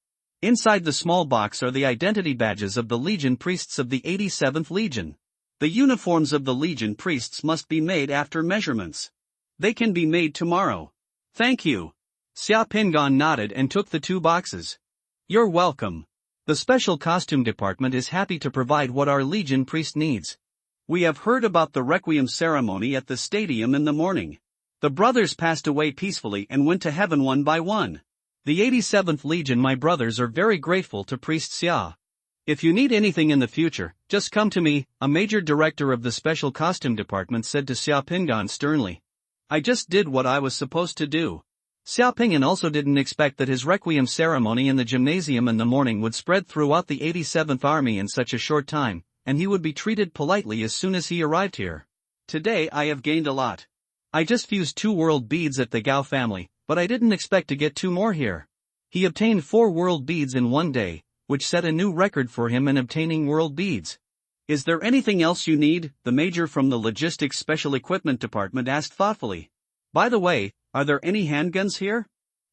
Inside the small box are the identity badges of the Legion priests of the 87th Legion. The uniforms of the Legion priests must be made after measurements. They can be made tomorrow. Thank you. Xia Pingan nodded and took the two boxes. You're welcome. The Special Costume Department is happy to provide what our Legion priest needs. We have heard about the Requiem ceremony at the stadium in the morning. The brothers passed away peacefully and went to heaven one by one. The 87th Legion, my brothers, are very grateful to Priest Xia. If you need anything in the future, just come to me, a major director of the Special Costume Department said to Xia Pingan sternly. I just did what I was supposed to do. Xia Pingan also didn't expect that his Requiem ceremony in the gymnasium in the morning would spread throughout the 87th Army in such a short time, and he would be treated politely as soon as he arrived here. Today I have gained a lot. I just fused 2 world beads at the Gao family, but I didn't expect to get 2 more here. He obtained 4 world beads in one day, which set a new record for him in obtaining world beads. Is there anything else you need? The major from the Logistics Special Equipment Department asked thoughtfully. By the way, are there any handguns here?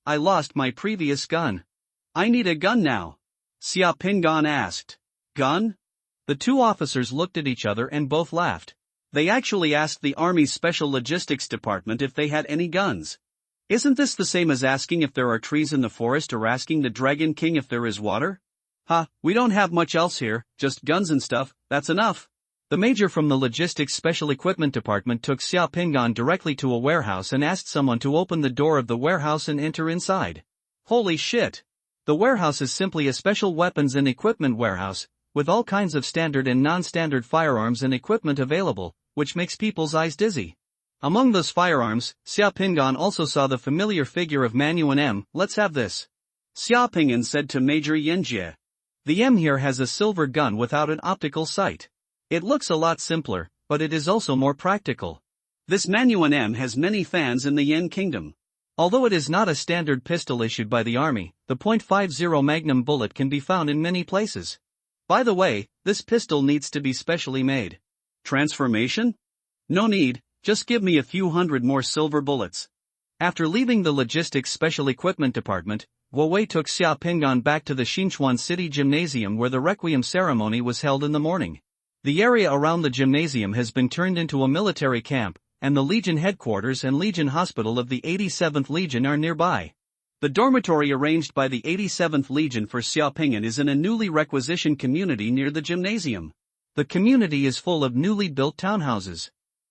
I lost my previous gun. I need a gun now. Xia Pingan asked. Gun? The 2 officers looked at each other and both laughed. They actually asked the Army's Special Logistics Department if they had any guns. Isn't this the same as asking if there are trees in the forest or asking the Dragon King if there is water? We don't have much else here, just guns and stuff, that's enough. The major from the Logistics Special Equipment Department took Xia Pingan directly to a warehouse and asked someone to open the door of the warehouse and enter inside. Holy shit! The warehouse is simply a special weapons and equipment warehouse, with all kinds of standard and non-standard firearms and equipment available, which makes people's eyes dizzy. Among those firearms, Xia Pingan also saw the familiar figure of Manuan M. Let's have this. Xia Pingan said to Major Yenjie. The M here has a silver gun without an optical sight. It looks a lot simpler, but it is also more practical. This Manuan M has many fans in the Yen Kingdom. Although it is not a standard pistol issued by the army, the .50 Magnum bullet can be found in many places. By the way, this pistol needs to be specially made. Transformation? No need, just give me a few hundred more silver bullets. After leaving the Logistics Special Equipment Department, Guo Wei took Xia Pinggan back to the Xinchuan City Gymnasium where the requiem ceremony was held in the morning. The area around the gymnasium has been turned into a military camp, and the Legion headquarters and Legion Hospital of the 87th Legion are nearby. The dormitory arranged by the 87th Legion for Xia Pinggan is in a newly requisitioned community near the gymnasium. The community is full of newly built townhouses.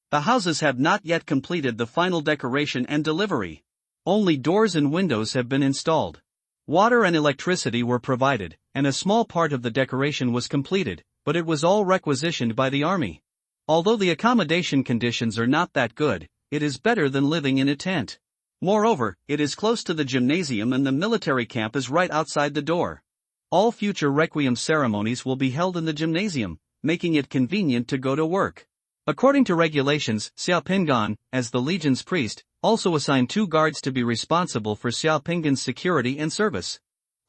The houses have not yet completed the final decoration and delivery. Only doors and windows have been installed. Water and electricity were provided, and a small part of the decoration was completed, but it was all requisitioned by the army. Although the accommodation conditions are not that good, it is better than living in a tent. Moreover, it is close to the gymnasium and the military camp is right outside the door. All future requiem ceremonies will be held in the gymnasium, making it convenient to go to work. According to regulations, Xia Pinggan, as the Legion's priest, also assigned 2 guards to be responsible for Xia Pinggan's security and service.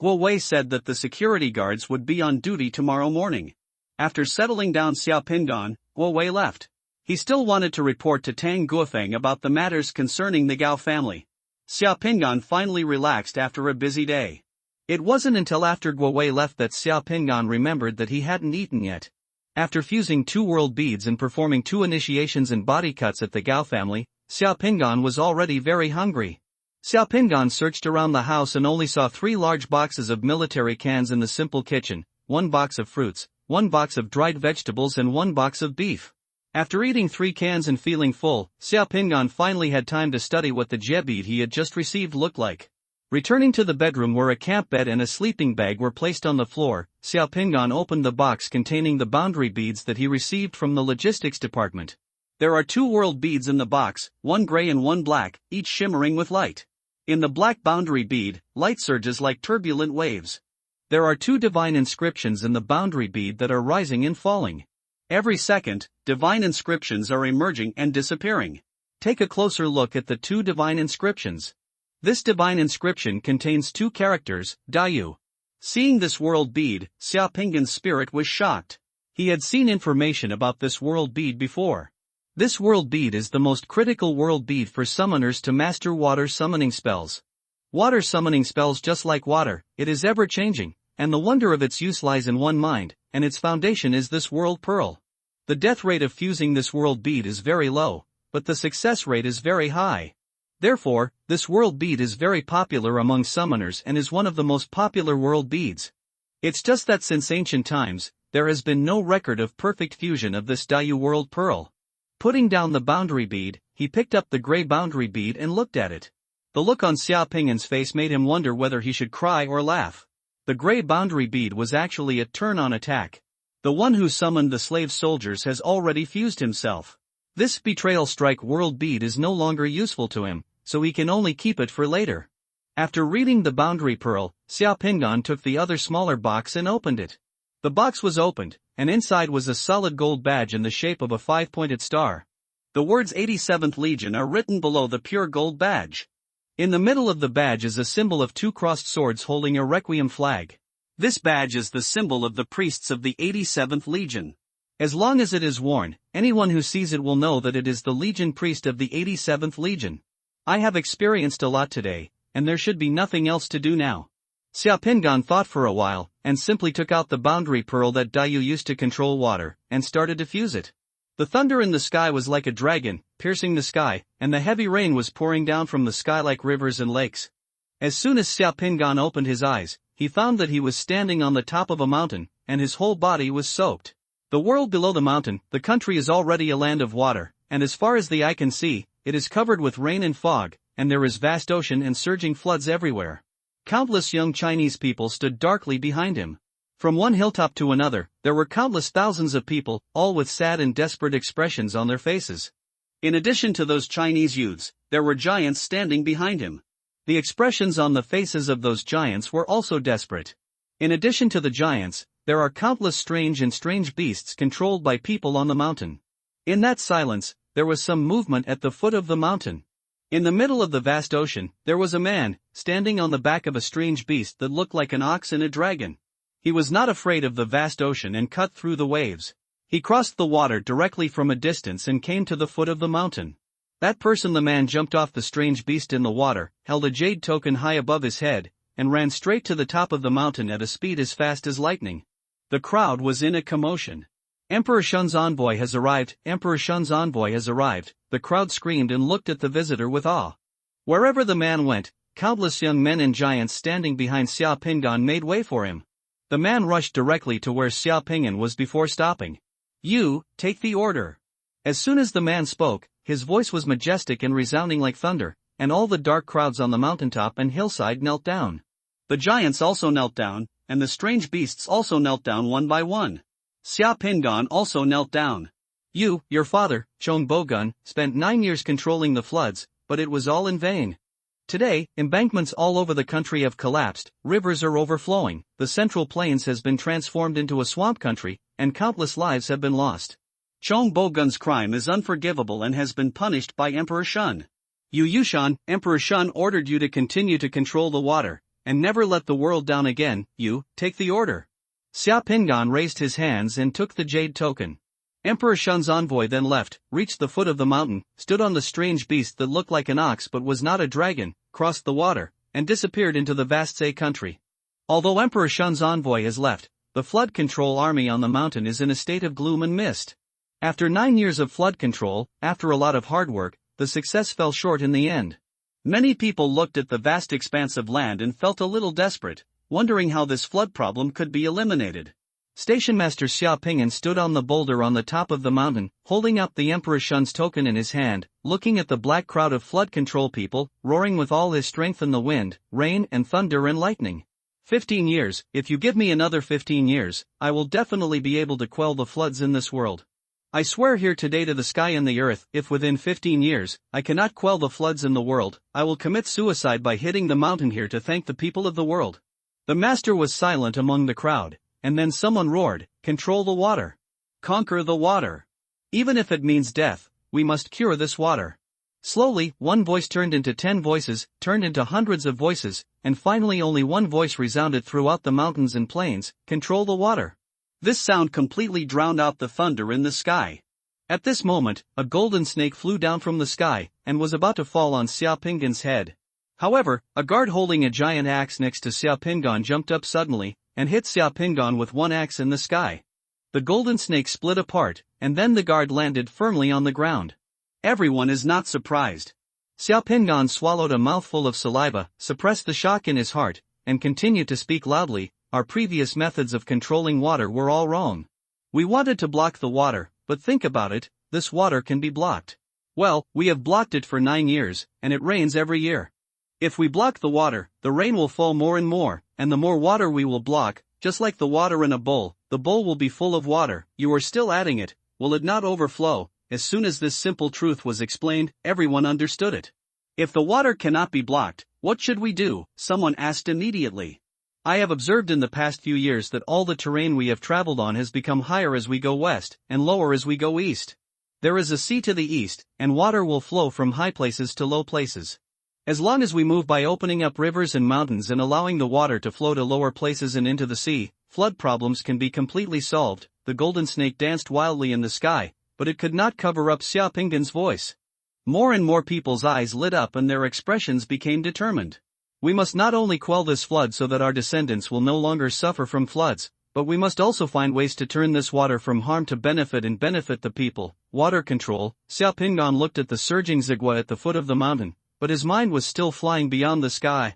Guo Wei said that the security guards would be on duty tomorrow morning. After settling down Xia Pinggan, Guo Wei left. He still wanted to report to Tang Guofeng about the matters concerning the Gao family. Xia Pinggan finally relaxed after a busy day. It wasn't until after Guo Wei left that Xia Pinggan remembered that he hadn't eaten yet. After fusing 2 world beads and performing 2 initiations and body cuts at the Gao family, Xia Pinggan was already very hungry. Xia Pinggan searched around the house and only saw 3 large boxes of military cans in the simple kitchen, 1 box of fruits, 1 box of dried vegetables and 1 box of beef. After eating 3 cans and feeling full, Xia Pinggan finally had time to study what the jie bead he had just received looked like. Returning to the bedroom where a camp bed and a sleeping bag were placed on the floor, Xia Pinggan opened the box containing the boundary beads that he received from the logistics department. There are 2 world beads in the box, 1 gray and 1 black, each shimmering with light. In the black boundary bead, light surges like turbulent waves. There are 2 divine inscriptions in the boundary bead that are rising and falling. Every second, divine inscriptions are emerging and disappearing. Take a closer look at the 2 divine inscriptions. This divine inscription contains 2 characters, Dayu. Seeing this world bead, Xia Pinggan's spirit was shocked. He had seen information about this world bead before. This world bead is the most critical world bead for summoners to master water summoning spells. Water summoning spells just like water, it is ever-changing, and the wonder of its use lies in one mind, and its foundation is this world pearl. The death rate of fusing this world bead is very low, but the success rate is very high. Therefore, this world bead is very popular among summoners and is one of the most popular world beads. It's just that since ancient times, there has been no record of perfect fusion of this Dayu world pearl. Putting down the boundary bead, he picked up the gray boundary bead and looked at it. The look on Xia Pinggan's face made him wonder whether he should cry or laugh. The gray boundary bead was actually a turn-on attack. The one who summoned the slave soldiers has already fused himself. This betrayal strike world bead is no longer useful to him, so he can only keep it for later. After reading the boundary pearl, Xia Pinggan took the other smaller box and opened it. The box was opened, and inside was a solid gold badge in the shape of a 5-pointed star. The words 87th Legion are written below the pure gold badge. In the middle of the badge is a symbol of 2 crossed swords holding a requiem flag. This badge is the symbol of the priests of the 87th Legion. As long as it is worn, anyone who sees it will know that it is the Legion priest of the 87th Legion. I have experienced a lot today, and there should be nothing else to do now. Xia Pinggan thought for a while, and simply took out the boundary pearl that Dayu used to control water, and started to fuse it. The thunder in the sky was like a dragon, piercing the sky, and the heavy rain was pouring down from the sky like rivers and lakes. As soon as Xia Pinggan opened his eyes, he found that he was standing on the top of a mountain, and his whole body was soaked. The world below the mountain, the country is already a land of water, and as far as the eye can see, it is covered with rain and fog, and there is vast ocean and surging floods everywhere. Countless young Chinese people stood darkly behind him. From one hilltop to another, there were countless thousands of people, all with sad and desperate expressions on their faces. In addition to those Chinese youths, there were giants standing behind him. The expressions on the faces of those giants were also desperate. In addition to the giants, there are countless strange beasts controlled by people on the mountain. In that silence, there was some movement at the foot of the mountain. In the middle of the vast ocean, there was a man, standing on the back of a strange beast that looked like an ox and a dragon. He was not afraid of the vast ocean and cut through the waves. He crossed the water directly from a distance and came to the foot of the mountain. That person. The man jumped off the strange beast in the water, held a jade token high above his head, and ran straight to the top of the mountain at a speed as fast as lightning. The crowd was in a commotion. Emperor Shun's envoy has arrived, Emperor Shun's envoy has arrived, the crowd screamed and looked at the visitor with awe. Wherever the man went, countless young men and giants standing behind Xia Pingan made way for him. The man rushed directly to where Xia Pingan was before stopping. You, take the order. As soon as the man spoke, his voice was majestic and resounding like thunder, and all the dark crowds on the mountaintop and hillside knelt down. The giants also knelt down, and the strange beasts also knelt down one by one. Xia Pingan also knelt down. You, your father, Chong Bogun, spent 9 years controlling the floods, but it was all in vain. Today, embankments all over the country have collapsed, rivers are overflowing, the central plains has been transformed into a swamp country, and countless lives have been lost. Chong Bogun's crime is unforgivable and has been punished by Emperor Shun. Yu Yushan, Emperor Shun ordered you to continue to control the water, and never let the world down again. You, take the order. Xia Pingan raised his hands and took the jade token. Emperor Shun's envoy then left, reached the foot of the mountain, stood on the strange beast that looked like an ox but was not a dragon, crossed the water, and disappeared into the vast Sei country. Although Emperor Shun's envoy has left, the flood control army on the mountain is in a state of gloom and mist. After 9 years of flood control, after a lot of hard work, the success fell short in the end. Many people looked at the vast expanse of land and felt a little desperate, wondering how this flood problem could be eliminated. Station Master Xia Pingan stood on the boulder on the top of the mountain, holding up the Emperor Shun's token in his hand, looking at the black crowd of flood control people, roaring with all his strength in the wind, rain and thunder and lightning. 15 years, if you give me another 15 years, I will definitely be able to quell the floods in this world. I swear here today to the sky and the earth, if within 15 years, I cannot quell the floods in the world, I will commit suicide by hitting the mountain here to thank the people of the world. The master was silent among the crowd, and then someone roared, control the water. Conquer the water. Even if it means death, we must cure this water. Slowly, one voice turned into 10 voices, turned into hundreds of voices, and finally only one voice resounded throughout the mountains and plains, control the water. This sound completely drowned out the thunder in the sky. At this moment, a golden snake flew down from the sky, and was about to fall on Xia Pingan's head. However, a guard holding a giant axe next to Xia Pingan jumped up suddenly, and hit Xia Pingan with one axe in the sky. The golden snake split apart, and then the guard landed firmly on the ground. Everyone is not surprised. Xia Pingan swallowed a mouthful of saliva, suppressed the shock in his heart, and continued to speak loudly, our previous methods of controlling water were all wrong. We wanted to block the water, but think about it, this water can be blocked. Well, we have blocked it for 9 years, and it rains every year. If we block the water, the rain will fall more and more, and the more water we will block, just like the water in a bowl, the bowl will be full of water, you are still adding it, will it not overflow? As soon as this simple truth was explained, everyone understood it. If the water cannot be blocked, what should we do? Someone asked immediately. I have observed in the past few years that all the terrain we have traveled on has become higher as we go west, and lower as we go east. There is a sea to the east, and water will flow from high places to low places. As long as we move by opening up rivers and mountains and allowing the water to flow to lower places and into the sea, flood problems can be completely solved. The golden snake danced wildly in the sky, but it could not cover up Xia Pingan's voice. More and more people's eyes lit up and their expressions became determined. We must not only quell this flood so that our descendants will no longer suffer from floods, but we must also find ways to turn this water from harm to benefit and benefit the people. Water control. Xia Pingan looked at the surging Zigua at the foot of the mountain, but his mind was still flying beyond the sky.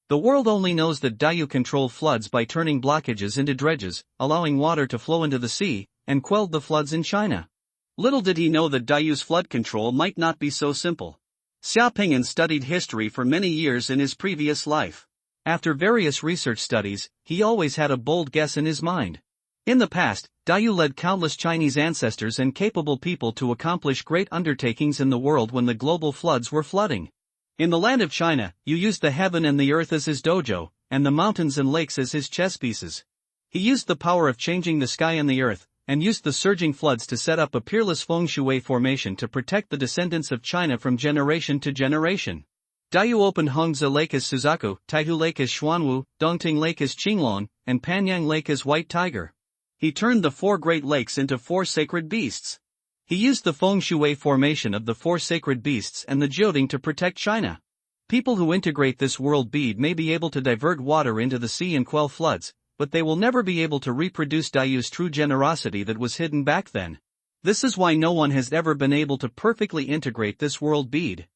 The world only knows that Dayu controlled floods by turning blockages into dredges, allowing water to flow into the sea, and quelled the floods in China. Little did he know that Dayu's flood control might not be so simple. Xia Pingan studied history for many years in his previous life. After various research studies, he always had a bold guess in his mind. In the past, Dayu led countless Chinese ancestors and capable people to accomplish great undertakings in the world when the global floods were flooding. In the land of China, you used the heaven and the earth as his dojo, and the mountains and lakes as his chess pieces. He used the power of changing the sky and the earth, and used the surging floods to set up a peerless feng shui formation to protect the descendants of China from generation to generation. Dayu opened Hongze Lake as Suzaku, Taihu Lake as Xuanwu, Dongting Lake as Qinglong, and Panyang Lake as White Tiger. He turned the 4 great lakes into 4 sacred beasts. He used the feng shui formation of the four sacred beasts and the jioding to protect China. People who integrate this world bead may be able to divert water into the sea and quell floods, but they will never be able to reproduce Dayu's true generosity that was hidden back then. This is why no one has ever been able to perfectly integrate this world bead.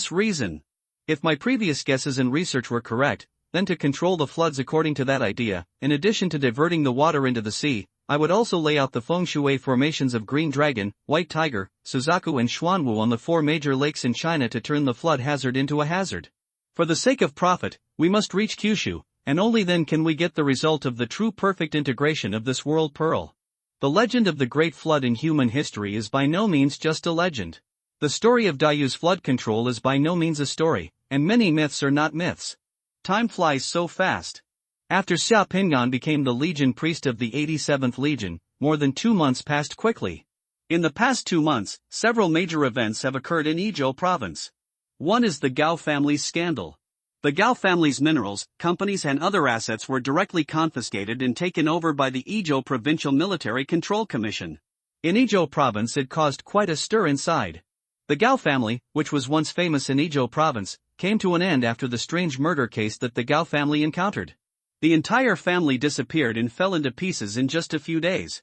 Reason. If my previous guesses and research were correct, then to control the floods according to that idea, in addition to diverting the water into the sea, I would also lay out the feng shui formations of Green Dragon, White Tiger, Suzaku and Xuanwu on the four major lakes in China to turn the flood hazard into a hazard. For the sake of profit, we must reach Kyushu, and only then can we get the result of the true perfect integration of this world pearl. The legend of the Great Flood in human history is by no means just a legend. The story of Dayu's flood control is by no means a story, and many myths are not myths. Time flies so fast. After Xia Pingan became the Legion Priest of the 87th Legion, more than 2 months passed quickly. In the past 2 months, several major events have occurred in Izhou province. One is the Gao family's scandal. The Gao family's minerals, companies and other assets were directly confiscated and taken over by the Izhou Provincial Military Control Commission. In Izhou province it caused quite a stir inside. The Gao family, which was once famous in Izhou province, came to an end after the strange murder case that the Gao family encountered. The entire family disappeared and fell into pieces in just a few days.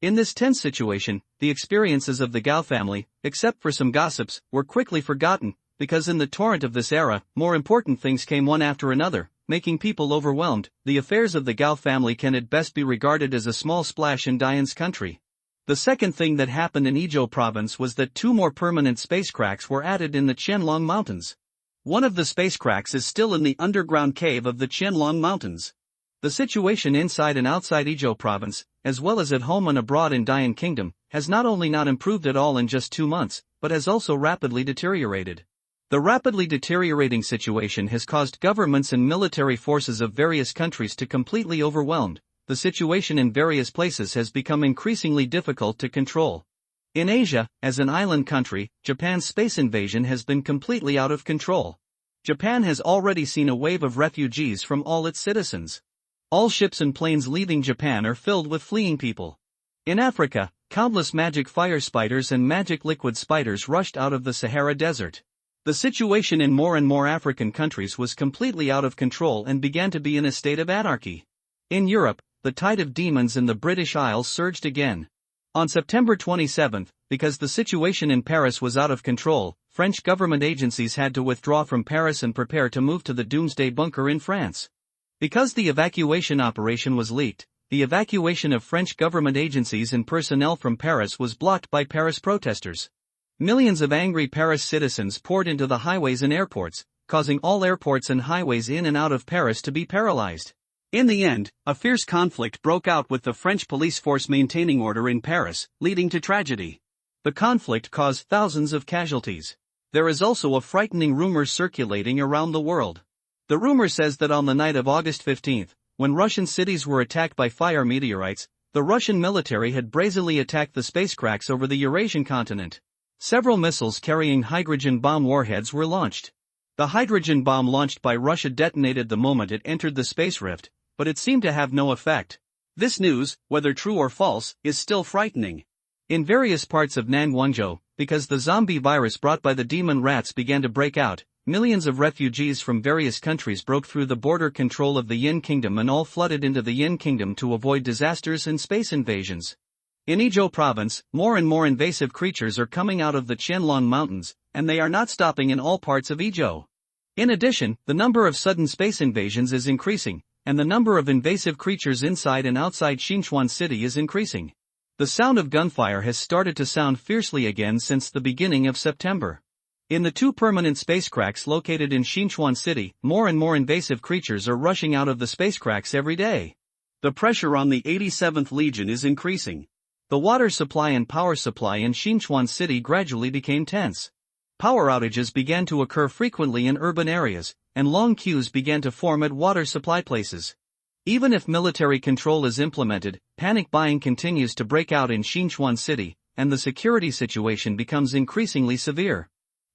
In this tense situation, the experiences of the Gao family, except for some gossips, were quickly forgotten, because in the torrent of this era, more important things came one after another, making people overwhelmed. The affairs of the Gao family can at best be regarded as a small splash in Dian's country. The second thing that happened in Izhou province was that 2 more permanent space cracks were added in the Qianlong Mountains. One of the space cracks is still in the underground cave of the Qianlong Mountains. The situation inside and outside Izhou province, as well as at home and abroad in Dian Kingdom, has not only not improved at all in just 2 months, but has also rapidly deteriorated. The rapidly deteriorating situation has caused governments and military forces of various countries to completely overwhelmed. The situation in various places has become increasingly difficult to control. In Asia, as an island country, Japan's space invasion has been completely out of control. Japan has already seen a wave of refugees from all its citizens. All ships and planes leaving Japan are filled with fleeing people. In Africa, countless magic fire spiders and magic liquid spiders rushed out of the Sahara Desert. The situation in more and more African countries was completely out of control and began to be in a state of anarchy. In Europe, the tide of demons in the British Isles surged again. On September 27, because the situation in Paris was out of control, French government agencies had to withdraw from Paris and prepare to move to the Doomsday Bunker in France. Because the evacuation operation was leaked, the evacuation of French government agencies and personnel from Paris was blocked by Paris protesters. Millions of angry Paris citizens poured into the highways and airports, causing all airports and highways in and out of Paris to be paralyzed. In the end, a fierce conflict broke out with the French police force maintaining order in Paris, leading to tragedy. The conflict caused thousands of casualties. There is also a frightening rumor circulating around the world. The rumor says that on the night of August 15, when Russian cities were attacked by fire meteorites, the Russian military had brazenly attacked the space cracks over the Eurasian continent. Several missiles carrying hydrogen bomb warheads were launched. The hydrogen bomb launched by Russia detonated the moment it entered the space rift, but it seemed to have no effect. This news, whether true or false, is still frightening. In various parts of Nangguangzhou, because the zombie virus brought by the demon rats began to break out, millions of refugees from various countries broke through the border control of the Yin Kingdom and all flooded into the Yin Kingdom to avoid disasters and space invasions. In Izhou province, more and more invasive creatures are coming out of the Qianlong Mountains, and they are not stopping in all parts of Izhou. In addition, the number of sudden space invasions is increasing, and the number of invasive creatures inside and outside Xinchuan City is increasing. The sound of gunfire has started to sound fiercely again since the beginning of September. In the 2 permanent space cracks located in Xinchuan City, more and more invasive creatures are rushing out of the space cracks every day. The pressure on the 87th Legion is increasing. The water supply and power supply in Xinchuan City gradually became tense. Power outages began to occur frequently in urban areas, and long queues began to form at water supply places. Even if military control is implemented, panic buying continues to break out in Xinchuan City, and the security situation becomes increasingly severe.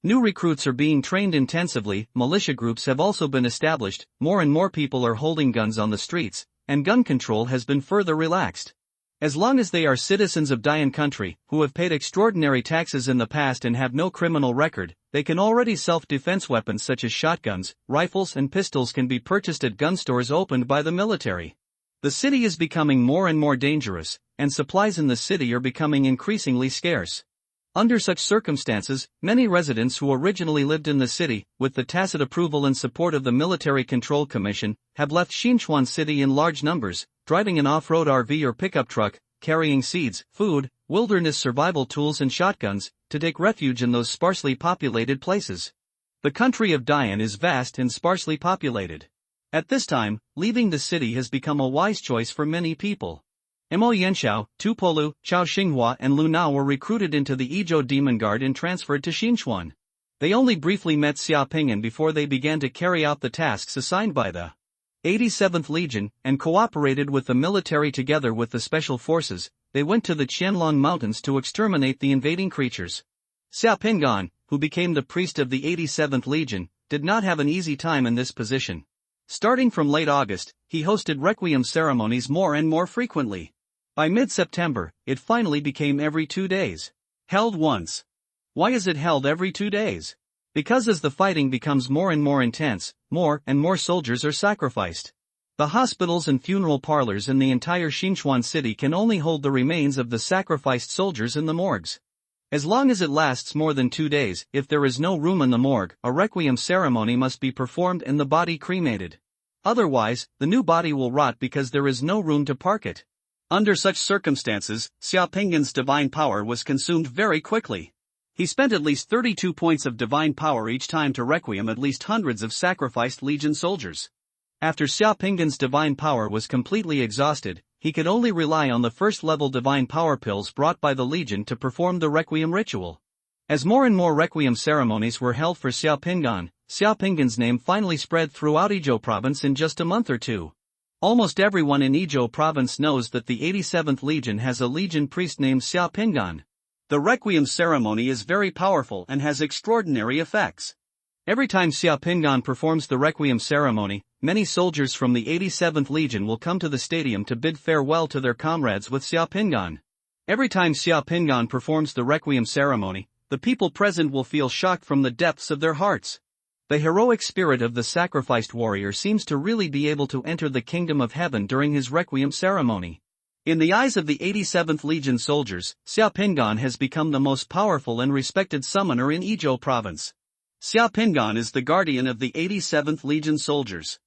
New recruits are being trained intensively, militia groups have also been established, more and more people are holding guns on the streets, and gun control has been further relaxed. As long as they are citizens of Dian country, who have paid extraordinary taxes in the past and have no criminal record, they can already self-defense weapons such as shotguns, rifles and pistols can be purchased at gun stores opened by the military. The city is becoming more and more dangerous, and supplies in the city are becoming increasingly scarce. Under such circumstances, many residents who originally lived in the city, with the tacit approval and support of the Military Control Commission, have left Xinchuan City in large numbers, driving an off-road RV or pickup truck, carrying seeds, food, wilderness survival tools and shotguns, to take refuge in those sparsely populated places. The country of Dian is vast and sparsely populated. At this time, leaving the city has become a wise choice for many people. Mo Yanxiao, Tupolu, Chao Xinghua and Lu Nao were recruited into the Izhou Demon Guard and transferred to Xinchuan. They only briefly met Xia Ping'an before they began to carry out the tasks assigned by the 87th Legion, and cooperated with the military. Together with the special forces, they went to the Qianlong Mountains to exterminate the invading creatures. Xia Ping'an, who became the priest of the 87th Legion, did not have an easy time in this position. Starting from late August, he hosted requiem ceremonies more and more frequently. By mid-September, it finally became every 2 days. Held once. Why is it held every 2 days? Because as the fighting becomes more and more intense, more and more soldiers are sacrificed. The hospitals and funeral parlors in the entire Xinchuan city can only hold the remains of the sacrificed soldiers in the morgues. As long as it lasts more than 2 days, if there is no room in the morgue, a requiem ceremony must be performed and the body cremated. Otherwise, the new body will rot because there is no room to park it. Under such circumstances, Xia Ping'an's divine power was consumed very quickly. He spent at least 32 points of divine power each time to requiem at least hundreds of sacrificed legion soldiers. After Xia Ping'an's divine power was completely exhausted, he could only rely on the first-level divine power pills brought by the legion to perform the requiem ritual. As more and more requiem ceremonies were held for Xia Ping'an's name finally spread throughout Izhou province in just a month or two. Almost everyone in Izhou province knows that the 87th Legion has a legion priest named Xia Ping'an. The requiem ceremony is very powerful and has extraordinary effects. Every time Xia Ping'an performs the requiem ceremony, many soldiers from the 87th Legion will come to the stadium to bid farewell to their comrades with Xia Ping'an. Every time Xia Ping'an performs the requiem ceremony, the people present will feel shocked from the depths of their hearts. The heroic spirit of the sacrificed warrior seems to really be able to enter the kingdom of heaven during his requiem ceremony. In the eyes of the 87th Legion soldiers, Xia Ping'an has become the most powerful and respected summoner in Izhou province. Xia Ping'an is the guardian of the 87th Legion soldiers.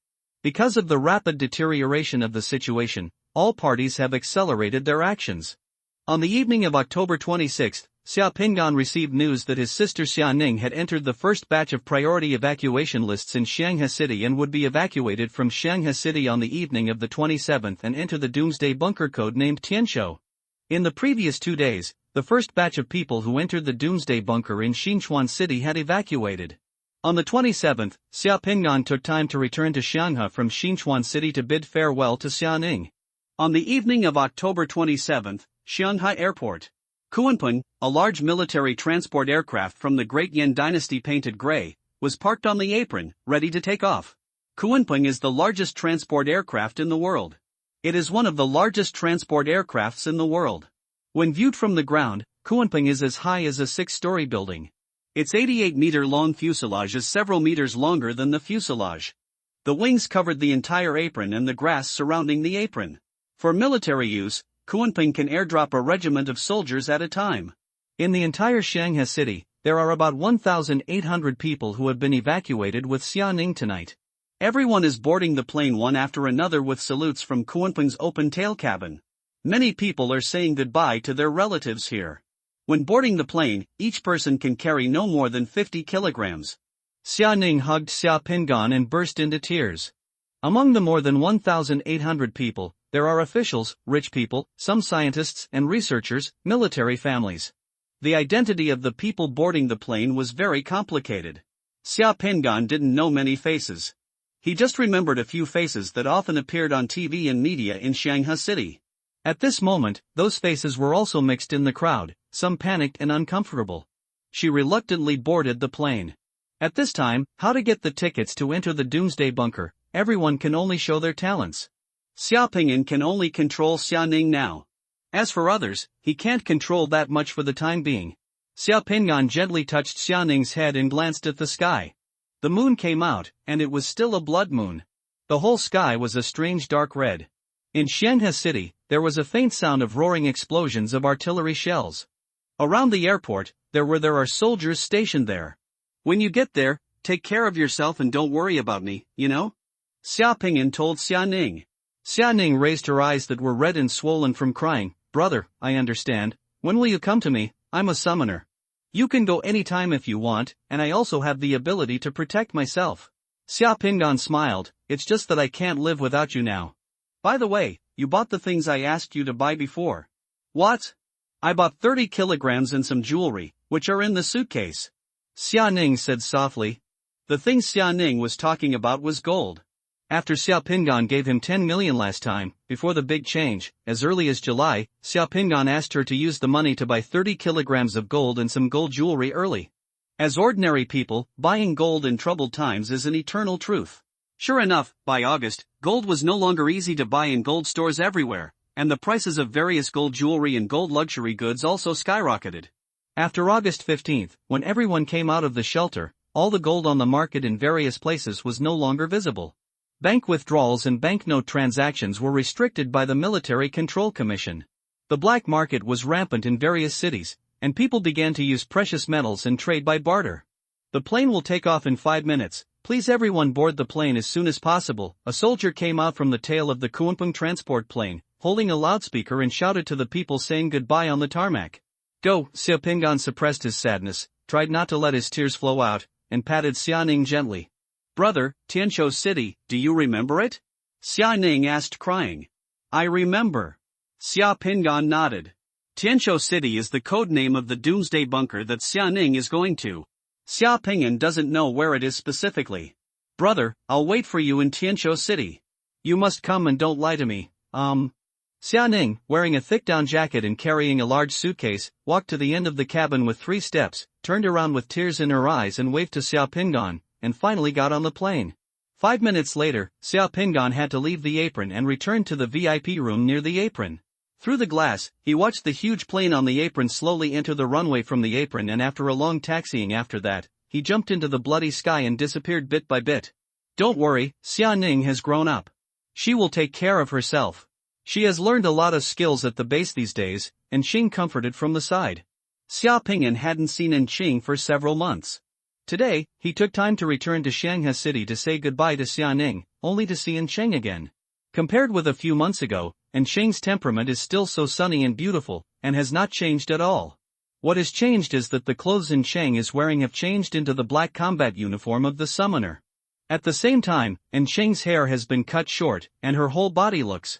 Because of the rapid deterioration of the situation, all parties have accelerated their actions. On the evening of October 26, Xia Ping'an received news that his sister Xia Ning had entered the first batch of priority evacuation lists in Xianghe City and would be evacuated from Xianghe City on the evening of the 27th and enter the doomsday bunker code named Tianshou. In the previous 2 days, the first batch of people who entered the doomsday bunker in Xinchuan City had evacuated. On the 27th, Xia Ping'an took time to return to Xianghe from Xinchuan City to bid farewell to Xia Ning. On the evening of October 27th, Xianghai Airport. Kuanping, a large military transport aircraft from the Great Yan Dynasty painted gray, was parked on the apron, ready to take off. Kuanping is the largest transport aircraft in the world. It is one of the largest transport aircrafts in the world. When viewed from the ground, Kuanping is as high as a 6-story building. Its 88-meter-long fuselage is several meters longer than the fuselage. The wings covered the entire apron and the grass surrounding the apron. For military use, Kuanping can airdrop a regiment of soldiers at a time. In the entire Xianghe City, there are about 1,800 people who have been evacuated with Xia Ning tonight. Everyone is boarding the plane one after another with salutes from Kuanping's open tail cabin. Many people are saying goodbye to their relatives here. When boarding the plane, each person can carry no more than 50 kilograms. Xia Ning hugged Xia Ping'an and burst into tears. Among the more than 1,800 people, there are officials, rich people, some scientists and researchers, military families. The identity of the people boarding the plane was very complicated. Xia Ping'an didn't know many faces. He just remembered a few faces that often appeared on TV and media in Xianghe City. At this moment, those faces were also mixed in the crowd, some panicked and uncomfortable. She reluctantly boarded the plane. At this time, how to get the tickets to enter the doomsday bunker? Everyone can only show their talents. Xia Ping'an can only control Xia Ning now. As for others, he can't control that much for the time being. Xiao Pingan gently touched Xia Ning's head and glanced at the sky. The moon came out, and it was still a blood moon. The whole sky was a strange dark red. In Xianghe City, there was a faint sound of roaring explosions of artillery shells. Around the airport, there are soldiers stationed there. When you get there, take care of yourself and don't worry about me, you know? Xia Pingan told Xia Ning. Xia Ning raised her eyes that were red and swollen from crying. Brother, I understand. When will you come to me? I'm a summoner. You can go anytime if you want, and I also have the ability to protect myself. Xia Pingan smiled. It's just that I can't live without you now. By the way, you bought the things I asked you to buy before. What? I bought 30 kilograms and some jewelry, which are in the suitcase. Xia Ning said softly. The thing Xia Ning was talking about was gold. After Xiao Pingan gave him 10 million last time, before the big change, as early as July, Xiao Pingan asked her to use the money to buy 30 kilograms of gold and some gold jewelry early. As ordinary people, buying gold in troubled times is an eternal truth. Sure enough, by August, gold was no longer easy to buy in gold stores everywhere, and the prices of various gold jewelry and gold luxury goods also skyrocketed. After August 15th, when everyone came out of the shelter, all the gold on the market in various places was no longer visible. Bank withdrawals and banknote transactions were restricted by the Military Control Commission. The black market was rampant in various cities, and people began to use precious metals and trade by barter. The plane will take off in 5 minutes, please everyone board the plane as soon as possible. A soldier came out from the tail of the Kuanping transport plane, holding a loudspeaker and shouted to the people saying goodbye on the tarmac. Go, Xiao Pingan suppressed his sadness, tried not to let his tears flow out, and patted Xia Ning gently. Brother, Tianzhou City, do you remember it? Xia Ning asked crying. I remember. Xia Pingan nodded. Tianzhou City is the code name of the doomsday bunker that Xia Ning is going to. Xia Pingan doesn't know where it is specifically. Brother, I'll wait for you in Tianzhou City. You must come and don't lie to me. Xia Ning, wearing a thick down jacket and carrying a large suitcase, walked to the end of the cabin with 3 steps, turned around with tears in her eyes and waved to Xiao Pingan, and finally got on the plane. 5 minutes later, Xiao Pingan had to leave the apron and return to the VIP room near the apron. Through the glass, he watched the huge plane on the apron slowly enter the runway from the apron, and after a long taxiing after that, he jumped into the bloody sky and disappeared bit by bit. Don't worry, Xia Ning has grown up. She will take care of herself. She has learned a lot of skills at the base these days, and Xing comforted from the side. Xiao Pingan hadn't seen Xing for several months. Today, he took time to return to Xianghe City to say goodbye to Xia Ning, only to see Xing again. Compared with a few months ago, Xing's temperament is still so sunny and beautiful, and has not changed at all. What has changed is that the clothes Xing is wearing have changed into the black combat uniform of the summoner. At the same time, Xing's hair has been cut short, and her whole body looks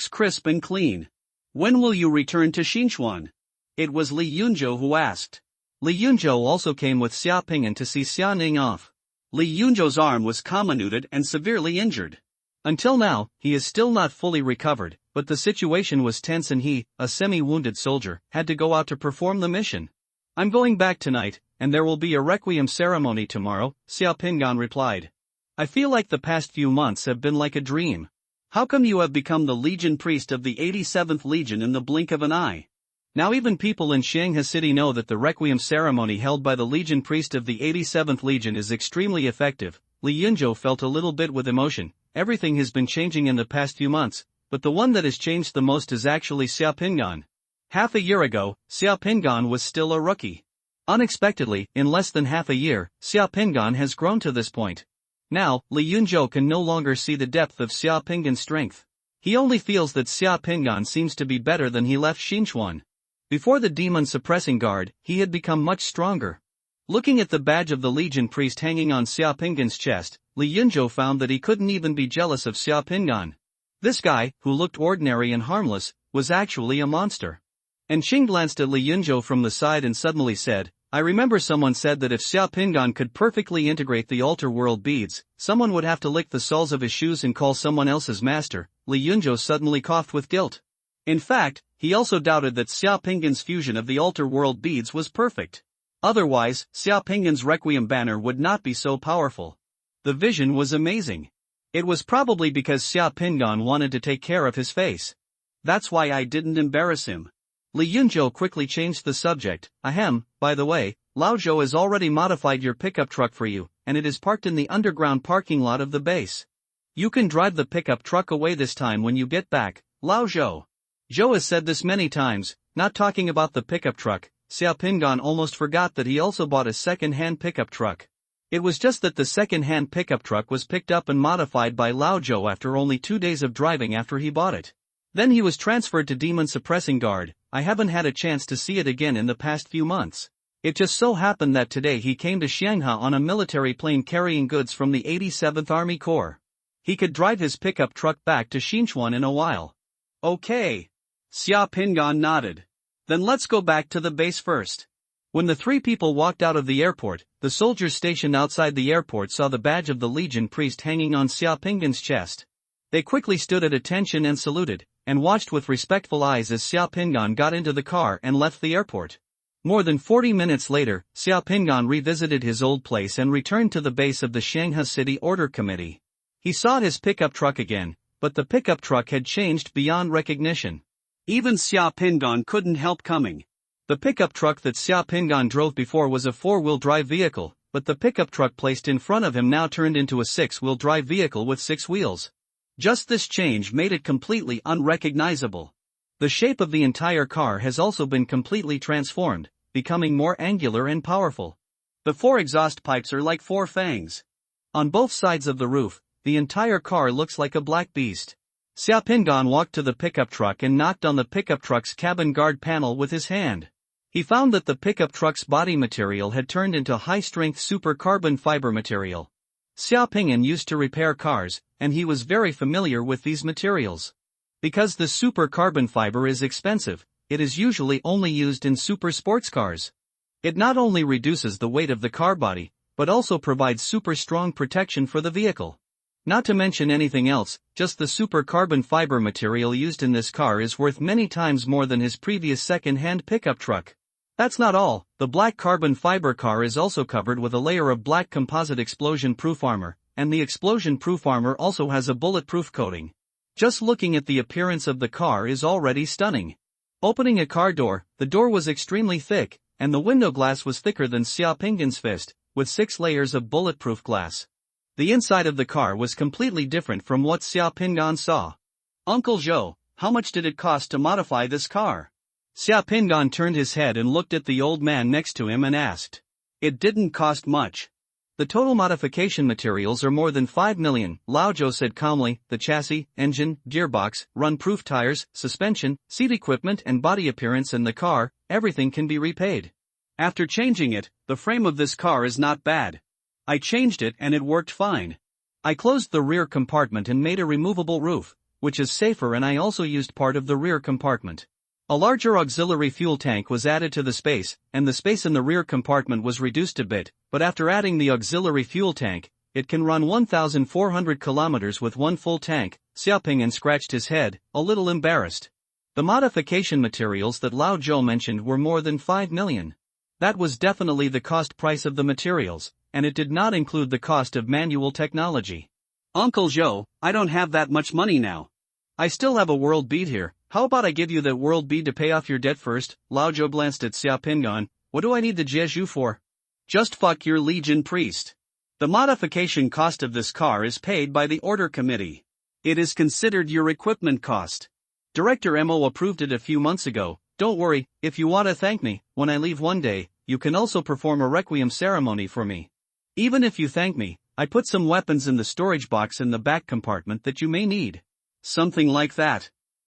crisp and clean. When will you return to Xinchuan? It was Li Yunzhou who asked. Li Yunzhou also came with Xia Pingan to see Xia Ning off. Li Yunzhou's arm was comminuted and severely injured. Until now, he is still not fully recovered, but the situation was tense and he, a semi-wounded soldier, had to go out to perform the mission. I'm going back tonight, and there will be a requiem ceremony tomorrow, Xiao Pingan replied. I feel like the past few months have been like a dream. How come you have become the Legion priest of the 87th Legion in the blink of an eye? Now even people in Xianghe City know that the requiem ceremony held by the Legion priest of the 87th Legion is extremely effective. Li Yunzhou felt a little bit with emotion. Everything has been changing in the past few months, but the one that has changed the most is actually Xiao Pingan. Half a year ago, Xiao Pingan was still a rookie. Unexpectedly, in less than half a year, Xiao Pingan has grown to this point. Now, Li Yunzhou can no longer see the depth of Xiao Pingan's strength. He only feels that Xiao Pingan seems to be better than he left Xinchuan. Before the demon suppressing guard, he had become much stronger. Looking at the badge of the Legion priest hanging on Xiao Pingan's chest, Li Yunzhou found that he couldn't even be jealous of Xiao Pingan. This guy, who looked ordinary and harmless, was actually a monster. Xing glanced at Li Yunzhou from the side and suddenly said, I remember someone said that if Xiao Pingan could perfectly integrate the altar world beads, someone would have to lick the soles of his shoes and call someone else's master. Li Yunzhou suddenly coughed with guilt. In fact, he also doubted that Xiao Pingan's fusion of the altar world beads was perfect. Otherwise, Xiao Pingan's requiem banner would not be so powerful. The vision was amazing. It was probably because Xiao Pingan wanted to take care of his face. That's why I didn't embarrass him. Li Yunzhou quickly changed the subject. Ahem, by the way, Lao Zhou has already modified your pickup truck for you, and it is parked in the underground parking lot of the base. You can drive the pickup truck away this time when you get back, Lao Zhou. Zhou has said this many times, not talking about the pickup truck. Xiaopingan almost forgot that he also bought a second-hand pickup truck. It was just that the second-hand pickup truck was picked up and modified by Lao Zhou after only 2 days of driving after he bought it. Then he was transferred to Demon Suppressing Guard. I haven't had a chance to see it again in the past few months. It just so happened that today he came to Shanghai on a military plane carrying goods from the 87th Army Corps. He could drive his pickup truck back to Xinchuan in a while. Okay. Xiaopingan nodded. Then let's go back to the base first. When the three people walked out of the airport, the soldiers stationed outside the airport saw the badge of the Legion priest hanging on Xiaopingan's chest. They quickly stood at attention and saluted, and watched with respectful eyes as Xiaopingan got into the car and left the airport. More than 40 minutes later, Xiaopingan revisited his old place and returned to the base of the Shanghai City Order Committee. He saw his pickup truck again, but the pickup truck had changed beyond recognition. Even Xiaopingan couldn't help coming. The pickup truck that Xiaopingan drove before was a 4-wheel drive vehicle, but the pickup truck placed in front of him now turned into a 6-wheel drive vehicle with 6 wheels. Just this change made it completely unrecognizable. The shape of the entire car has also been completely transformed, becoming more angular and powerful. The 4 exhaust pipes are like 4 fangs. On both sides of the roof, the entire car looks like a black beast. Xiaopingan walked to the pickup truck and knocked on the pickup truck's cabin guard panel with his hand. He found that the pickup truck's body material had turned into high-strength super carbon fiber material. Xiaopingan used to repair cars, and he was very familiar with these materials. Because the super carbon fiber is expensive, it is usually only used in super sports cars. It not only reduces the weight of the car body, but also provides super strong protection for the vehicle. Not to mention anything else, just the super carbon fiber material used in this car is worth many times more than his previous second-hand pickup truck. That's not all, the black carbon fiber car is also covered with a layer of black composite explosion-proof armor, and the explosion-proof armor also has a bulletproof coating. Just looking at the appearance of the car is already stunning. Opening a car door, the door was extremely thick, and the window glass was thicker than Xiaopingan's fist, with 6 layers of bulletproof glass. The inside of the car was completely different from what Xiaopingan saw. Uncle Zhou, how much did it cost to modify this car? Xiaopingan turned his head and looked at the old man next to him and asked. It didn't cost much. The total modification materials are more than 5 million, Lao Zhou said calmly. The chassis, engine, gearbox, run-proof tires, suspension, seat equipment and body appearance in the car, everything can be repaid. After changing it, the frame of this car is not bad. I changed it and it worked fine. I closed the rear compartment and made a removable roof, which is safer, and I also used part of the rear compartment. A larger auxiliary fuel tank was added to the space, and the space in the rear compartment was reduced a bit, but after adding the auxiliary fuel tank, it can run 1,400 kilometers with one full tank. Xiaopingan scratched his head, a little embarrassed. The modification materials that Lao Zhou mentioned were more than 5 million. That was definitely the cost price of the materials, and it did not include the cost of manual technology. Uncle Zhou, I don't have that much money now. I still have a world bead here. How about I give you that world bead to pay off your debt first? Lao Zhou glanced at Xiaopingan. What do I need the Jeju for? Just fuck your Legion priest. The modification cost of this car is paid by the Order Committee. It is considered your equipment cost. Director Mo approved it a few months ago. Don't worry, if you want to thank me, when I leave one day, you can also perform a requiem ceremony for me. Even if you thank me, I put some weapons in the storage box in the back compartment that you may need. Something like that.